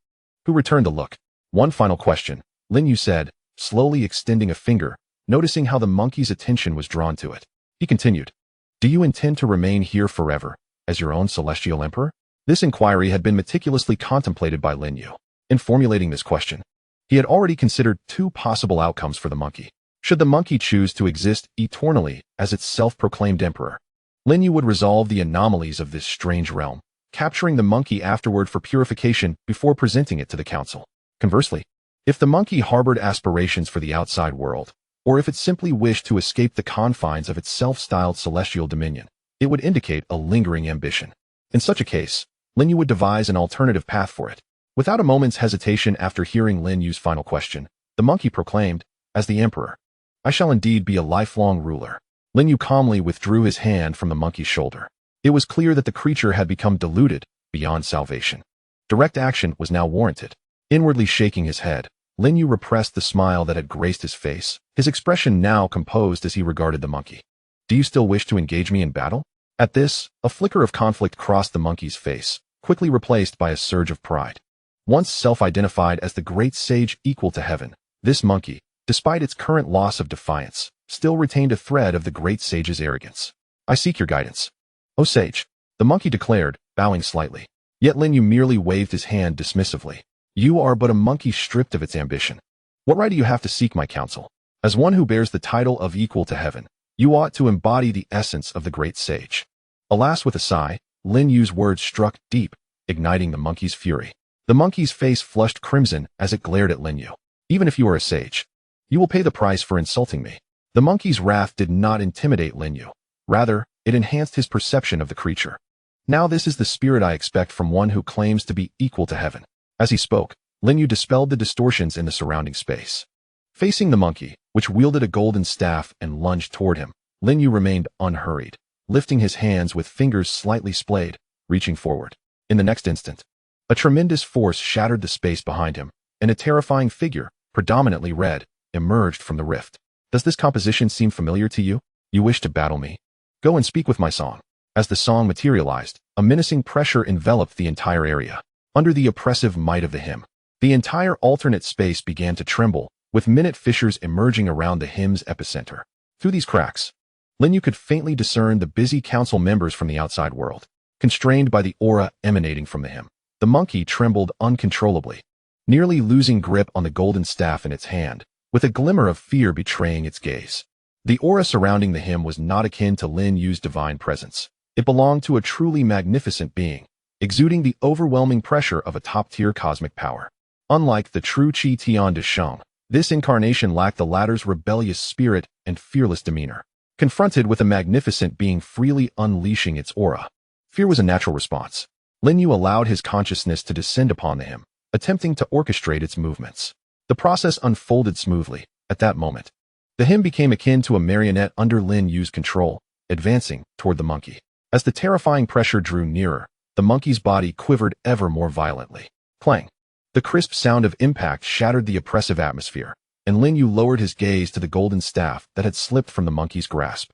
who returned the look. One final question, Lin You said, slowly extending a finger, noticing how the monkey's attention was drawn to it. He continued, do you intend to remain here forever, as your own celestial emperor? This inquiry had been meticulously contemplated by Lin You. In formulating this question, he had already considered two possible outcomes for the monkey. Should the monkey choose to exist eternally as its self-proclaimed emperor, Lin You would resolve the anomalies of this strange realm, capturing the monkey afterward for purification before presenting it to the council. Conversely, if the monkey harbored aspirations for the outside world, or if it simply wished to escape the confines of its self-styled celestial dominion, it would indicate a lingering ambition. In such a case, Lin You would devise an alternative path for it. Without a moment's hesitation after hearing Lin Yu's final question, the monkey proclaimed, as the emperor, I shall indeed be a lifelong ruler. Lin You calmly withdrew his hand from the monkey's shoulder. It was clear that the creature had become deluded beyond salvation. Direct action was now warranted. Inwardly shaking his head, Lin You repressed the smile that had graced his face, his expression now composed as he regarded the monkey. Do you still wish to engage me in battle? At this, a flicker of conflict crossed the monkey's face, quickly replaced by a surge of pride. Once self-identified as the great sage equal to heaven, this monkey, despite its current loss of defiance, still retained a thread of the great sage's arrogance. I seek your guidance. O sage, the monkey declared, bowing slightly. Yet Lin You merely waved his hand dismissively. You are but a monkey stripped of its ambition. What right do you have to seek my counsel? As one who bears the title of equal to heaven, you ought to embody the essence of the great sage. Alas, with a sigh, Lin Yu's words struck deep, igniting the monkey's fury. The monkey's face flushed crimson as it glared at Lin You. Even if you are a sage, you will pay the price for insulting me. The monkey's wrath did not intimidate Lin You. Rather, it enhanced his perception of the creature. Now this is the spirit I expect from one who claims to be equal to heaven. As he spoke, Lin You dispelled the distortions in the surrounding space. Facing the monkey, which wielded a golden staff and lunged toward him, Lin You remained unhurried, lifting his hands with fingers slightly splayed, reaching forward. In the next instant, a tremendous force shattered the space behind him, and a terrifying figure, predominantly red, emerged from the rift. Does this composition seem familiar to you? You wish to battle me? Go and speak with my song. As the song materialized, a menacing pressure enveloped the entire area. Under the oppressive might of the hymn, the entire alternate space began to tremble, with minute fissures emerging around the hymn's epicenter. Through these cracks, Lin You could faintly discern the busy council members from the outside world. Constrained by the aura emanating from the hymn, the monkey trembled uncontrollably, nearly losing grip on the golden staff in its hand, with a glimmer of fear betraying its gaze. The aura surrounding the hymn was not akin to Lin Yu's divine presence. It belonged to a truly magnificent being, exuding the overwhelming pressure of a top-tier cosmic power. Unlike the true Qi Tian de Sheng, this incarnation lacked the latter's rebellious spirit and fearless demeanor. confronted with a magnificent being freely unleashing its aura. Fear was a natural response. Lin You allowed his consciousness to descend upon the hymn, attempting to orchestrate its movements. The process unfolded smoothly. At that moment, the hymn became akin to a marionette under Lin Yu's control, advancing toward the monkey. As the terrifying pressure drew nearer, the monkey's body quivered ever more violently. Clang! The crisp sound of impact shattered the oppressive atmosphere, and Lin Yu lowered his gaze to the golden staff that had slipped from the monkey's grasp.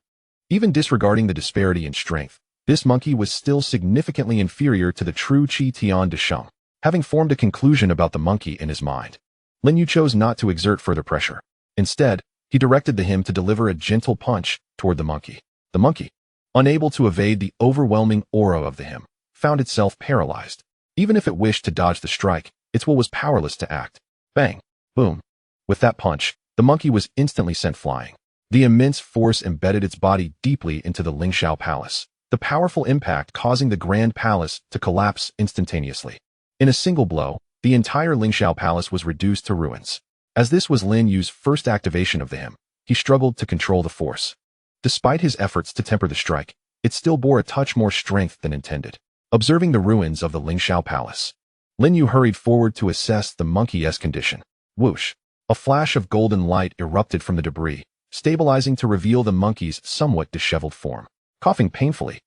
Even disregarding the disparity in strength, this monkey was still significantly inferior to the true Qi Tian de Sheng. Having formed a conclusion about the monkey in his mind, Lin Yu chose not to exert further pressure. Instead, he directed the hymn to deliver a gentle punch toward the monkey. The monkey, unable to evade the overwhelming aura of the hymn, found itself paralyzed. Even if it wished to dodge the strike, its will was powerless to act. Bang! Boom! With that punch, the monkey was instantly sent flying. The immense force embedded its body deeply into the Lingxiao Palace, the powerful impact causing the Grand Palace to collapse instantaneously. In a single blow, the entire Lingxiao Palace was reduced to ruins. As this was Lin Yu's first activation of the hymn, he struggled to control the force. Despite his efforts to temper the strike, it still bore a touch more strength than intended. Observing the ruins of the Lingxiao Palace, Lin Yu hurried forward to assess the monkey's condition. Whoosh! A flash of golden light erupted from the debris, stabilizing to reveal the monkey's somewhat disheveled form. Coughing painfully,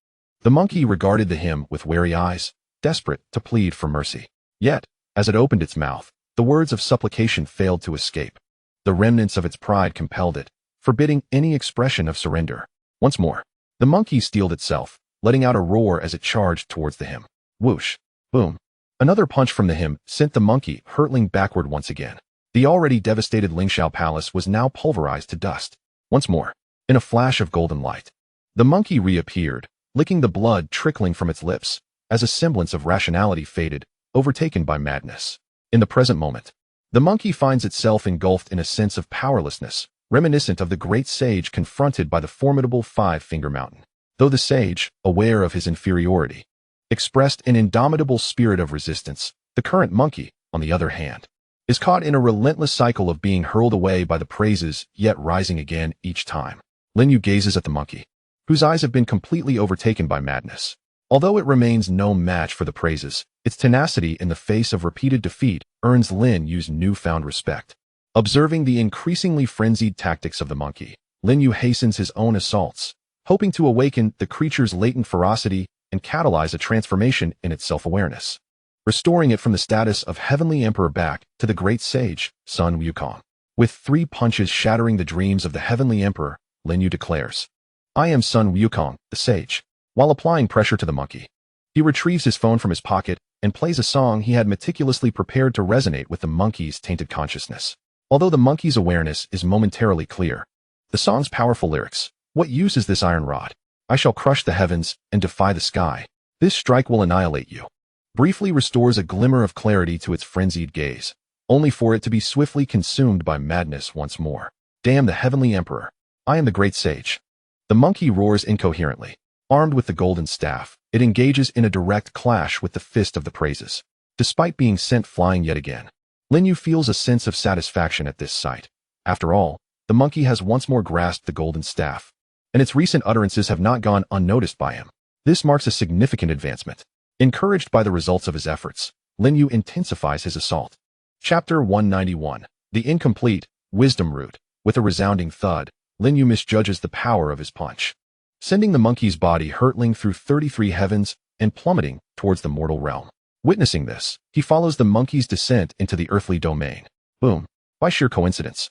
the monkey regarded the hymn with wary eyes, desperate to plead for mercy. Yet, as it opened its mouth, the words of supplication failed to escape. The remnants of its pride compelled it, forbidding any expression of surrender. Once more, the monkey steeled itself, letting out a roar as it charged towards the hymn. Whoosh! Boom! Another punch from the hymn sent the monkey hurtling backward once again. The already devastated Lingxiao Palace was now pulverized to dust. Once more, in a flash of golden light, the monkey reappeared, licking the blood trickling from its lips, as a semblance of rationality faded, overtaken by madness. In the present moment, the monkey finds itself engulfed in a sense of powerlessness, reminiscent of the great sage confronted by the formidable Five-Finger Mountain. Though the sage, aware of his inferiority, expressed an indomitable spirit of resistance, the current monkey, on the other hand, is caught in a relentless cycle of being hurled away by the praises, yet rising again each time. Lin Yu gazes at the monkey, whose eyes have been completely overtaken by madness. Although it remains no match for the praises, its tenacity in the face of repeated defeat earns Lin Yu's newfound respect. Observing the increasingly frenzied tactics of the monkey, Lin Yu hastens his own assaults, hoping to awaken the creature's latent ferocity and catalyze a transformation in its self-awareness, restoring it from the status of heavenly emperor back to the great sage, Sun Wukong. With 3 punches shattering the dreams of the heavenly emperor, Lin Yu declares, "I am Sun Wukong, the sage." While applying pressure to the monkey, he retrieves his phone from his pocket and plays a song he had meticulously prepared to resonate with the monkey's tainted consciousness. Although the monkey's awareness is momentarily clear, the song's powerful lyrics, "What use is this iron rod? I shall crush the heavens and defy the sky. This strike will annihilate you," briefly restores a glimmer of clarity to its frenzied gaze, only for it to be swiftly consumed by madness once more. "Damn the heavenly emperor. I am the great sage." The monkey roars incoherently. Armed with the golden staff, it engages in a direct clash with the fist of the praises. Despite being sent flying yet again, Lin Yu feels a sense of satisfaction at this sight. After all, the monkey has once more grasped the golden staff, and its recent utterances have not gone unnoticed by him. This marks a significant advancement. Encouraged by the results of his efforts, Lin Yu intensifies his assault. Chapter 191. The Incomplete Wisdom Root. With a resounding thud, Lin Yu misjudges the power of his punch, sending the monkey's body hurtling through 33 heavens and plummeting towards the mortal realm. Witnessing this, he follows the monkey's descent into the earthly domain. Boom! By sheer coincidence,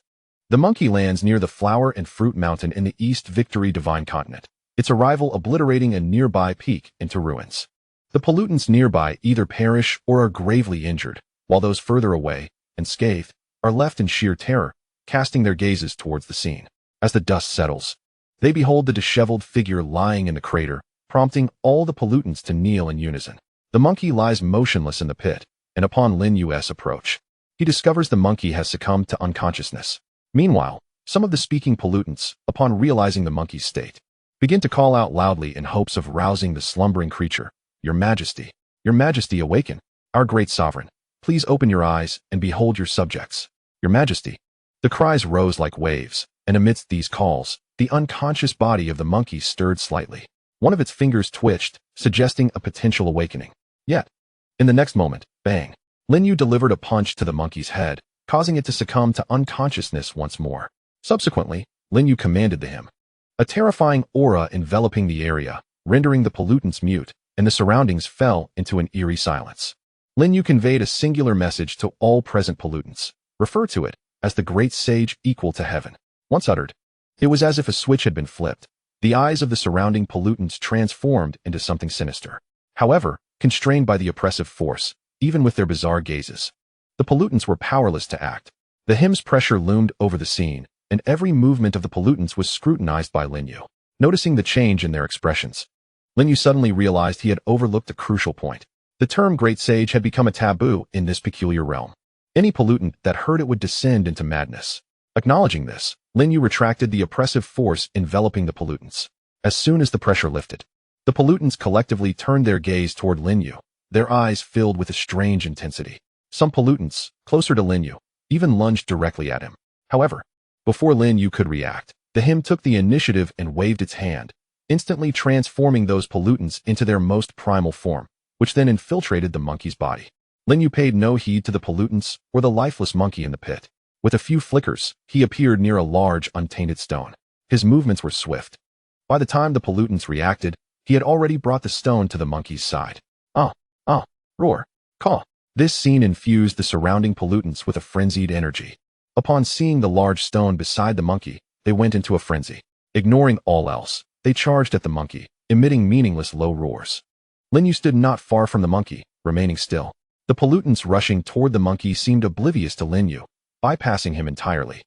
the monkey lands near the Flower and Fruit Mountain in the East Victory Divine Continent, its arrival obliterating a nearby peak into ruins. The pollutants nearby either perish or are gravely injured, while those further away, and scathed, are left in sheer terror, casting their gazes towards the scene. As the dust settles, they behold the disheveled figure lying in the crater, prompting all the pollutants to kneel in unison. The monkey lies motionless in the pit, and upon Lin Yu's approach, he discovers the monkey has succumbed to unconsciousness. Meanwhile, some of the speaking pollutants, upon realizing the monkey's state, begin to call out loudly in hopes of rousing the slumbering creature. Your Majesty, awaken. Our great sovereign, please open your eyes and behold your subjects. Your Majesty." The cries rose like waves, and amidst these calls, the unconscious body of the monkey stirred slightly. One of its fingers twitched, suggesting a potential awakening. Yet, in the next moment, bang! Lin You delivered a punch to the monkey's head, causing it to succumb to unconsciousness once more. Subsequently, Lin You commanded the hymn. A terrifying aura enveloping the area, rendering the pollutants mute, and the surroundings fell into an eerie silence. Lin You conveyed a singular message to all present pollutants. Refer to it as the great sage equal to heaven. Once uttered, it was as if a switch had been flipped. The eyes of the surrounding pollutants transformed into something sinister. However, constrained by the oppressive force, even with their bizarre gazes, the pollutants were powerless to act. The hymn's pressure loomed over the scene, and every movement of the pollutants was scrutinized by Lin You. Noticing the change in their expressions, Lin You suddenly realized he had overlooked a crucial point. The term Great Sage had become a taboo in this peculiar realm. Any pollutant that heard it would descend into madness. Acknowledging this, Lin You retracted the oppressive force enveloping the pollutants. As soon as the pressure lifted, the pollutants collectively turned their gaze toward Lin You, their eyes filled with a strange intensity. Some pollutants, closer to Lin You, even lunged directly at him. However, before Lin You could react, the hymn took the initiative and waved its hand, instantly transforming those pollutants into their most primal form, which then infiltrated the monkey's body. Lin You paid no heed to the pollutants or the lifeless monkey in the pit. With a few flickers, he appeared near a large, untainted stone. His movements were swift. By the time the pollutants reacted, he had already brought the stone to the monkey's side. Roar, caw. This scene infused the surrounding pollutants with a frenzied energy. Upon seeing the large stone beside the monkey, they went into a frenzy. Ignoring all else, they charged at the monkey, emitting meaningless low roars. Lin You stood not far from the monkey, remaining still. The pollutants rushing toward the monkey seemed oblivious to Lin You, bypassing him entirely.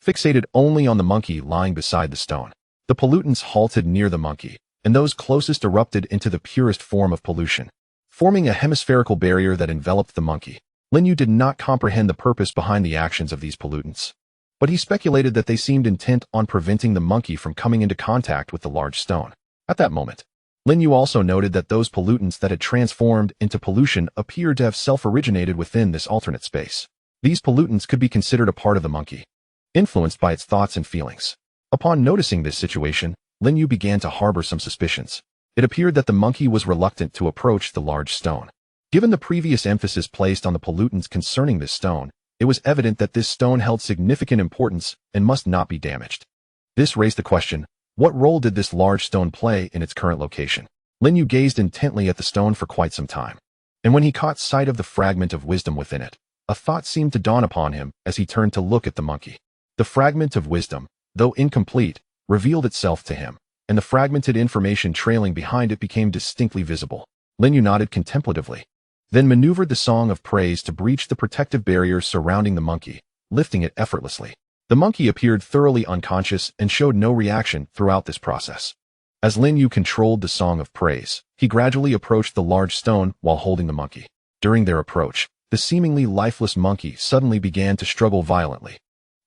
Fixated only on the monkey lying beside the stone, the pollutants halted near the monkey, and those closest erupted into the purest form of pollution, forming a hemispherical barrier that enveloped the monkey. Lin You did not comprehend the purpose behind the actions of these pollutants, but he speculated that they seemed intent on preventing the monkey from coming into contact with the large stone. At that moment, Lin You also noted that those pollutants that had transformed into pollution appeared to have self-originated within this alternate space. These pollutants could be considered a part of the monkey, influenced by its thoughts and feelings. Upon noticing this situation, Lin You began to harbor some suspicions. It appeared that the monkey was reluctant to approach the large stone. Given the previous emphasis placed on the pollutants concerning this stone, it was evident that this stone held significant importance and must not be damaged. This raised the question, what role did this large stone play in its current location? Lin You gazed intently at the stone for quite some time, and when he caught sight of the fragment of wisdom within it, a thought seemed to dawn upon him as he turned to look at the monkey. The fragment of wisdom, though incomplete, revealed itself to him, and the fragmented information trailing behind it became distinctly visible. Lin You nodded contemplatively, then maneuvered the song of praise to breach the protective barrier surrounding the monkey, lifting it effortlessly. The monkey appeared thoroughly unconscious and showed no reaction throughout this process. As Lin You controlled the song of praise, he gradually approached the large stone while holding the monkey. During their approach, the seemingly lifeless monkey suddenly began to struggle violently.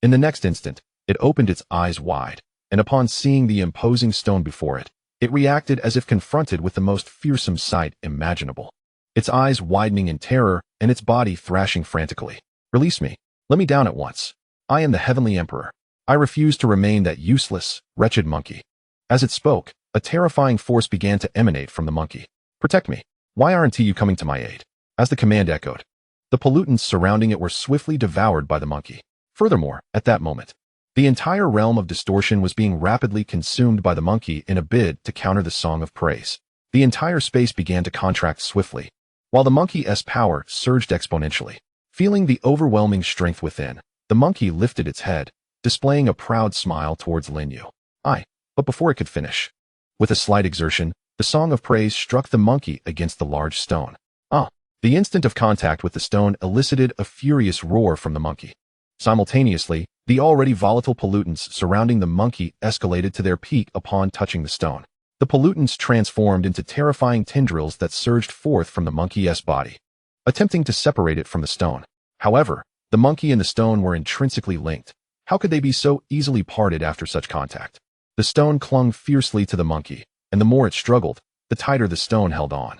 In the next instant, it opened its eyes wide, and upon seeing the imposing stone before it, it reacted as if confronted with the most fearsome sight imaginable. Its eyes widening in terror and its body thrashing frantically. Release me. Let me down at once. I am the Heavenly Emperor. I refuse to remain that useless, wretched monkey. As it spoke, a terrifying force began to emanate from the monkey. Protect me. Why aren't you coming to my aid? As the command echoed, the pollutants surrounding it were swiftly devoured by the monkey. Furthermore, at that moment, the entire realm of distortion was being rapidly consumed by the monkey in a bid to counter the song of praise. The entire space began to contract swiftly, while the monkey's power surged exponentially. Feeling the overwhelming strength within, the monkey lifted its head, displaying a proud smile towards Lin You. But before it could finish, with a slight exertion, the song of praise struck the monkey against the large stone. The instant of contact with the stone elicited a furious roar from the monkey. Simultaneously, the already volatile pollutants surrounding the monkey escalated to their peak upon touching the stone. The pollutants transformed into terrifying tendrils that surged forth from the monkey's body, attempting to separate it from the stone. However, the monkey and the stone were intrinsically linked. How could they be so easily parted after such contact? The stone clung fiercely to the monkey, and the more it struggled, the tighter the stone held on.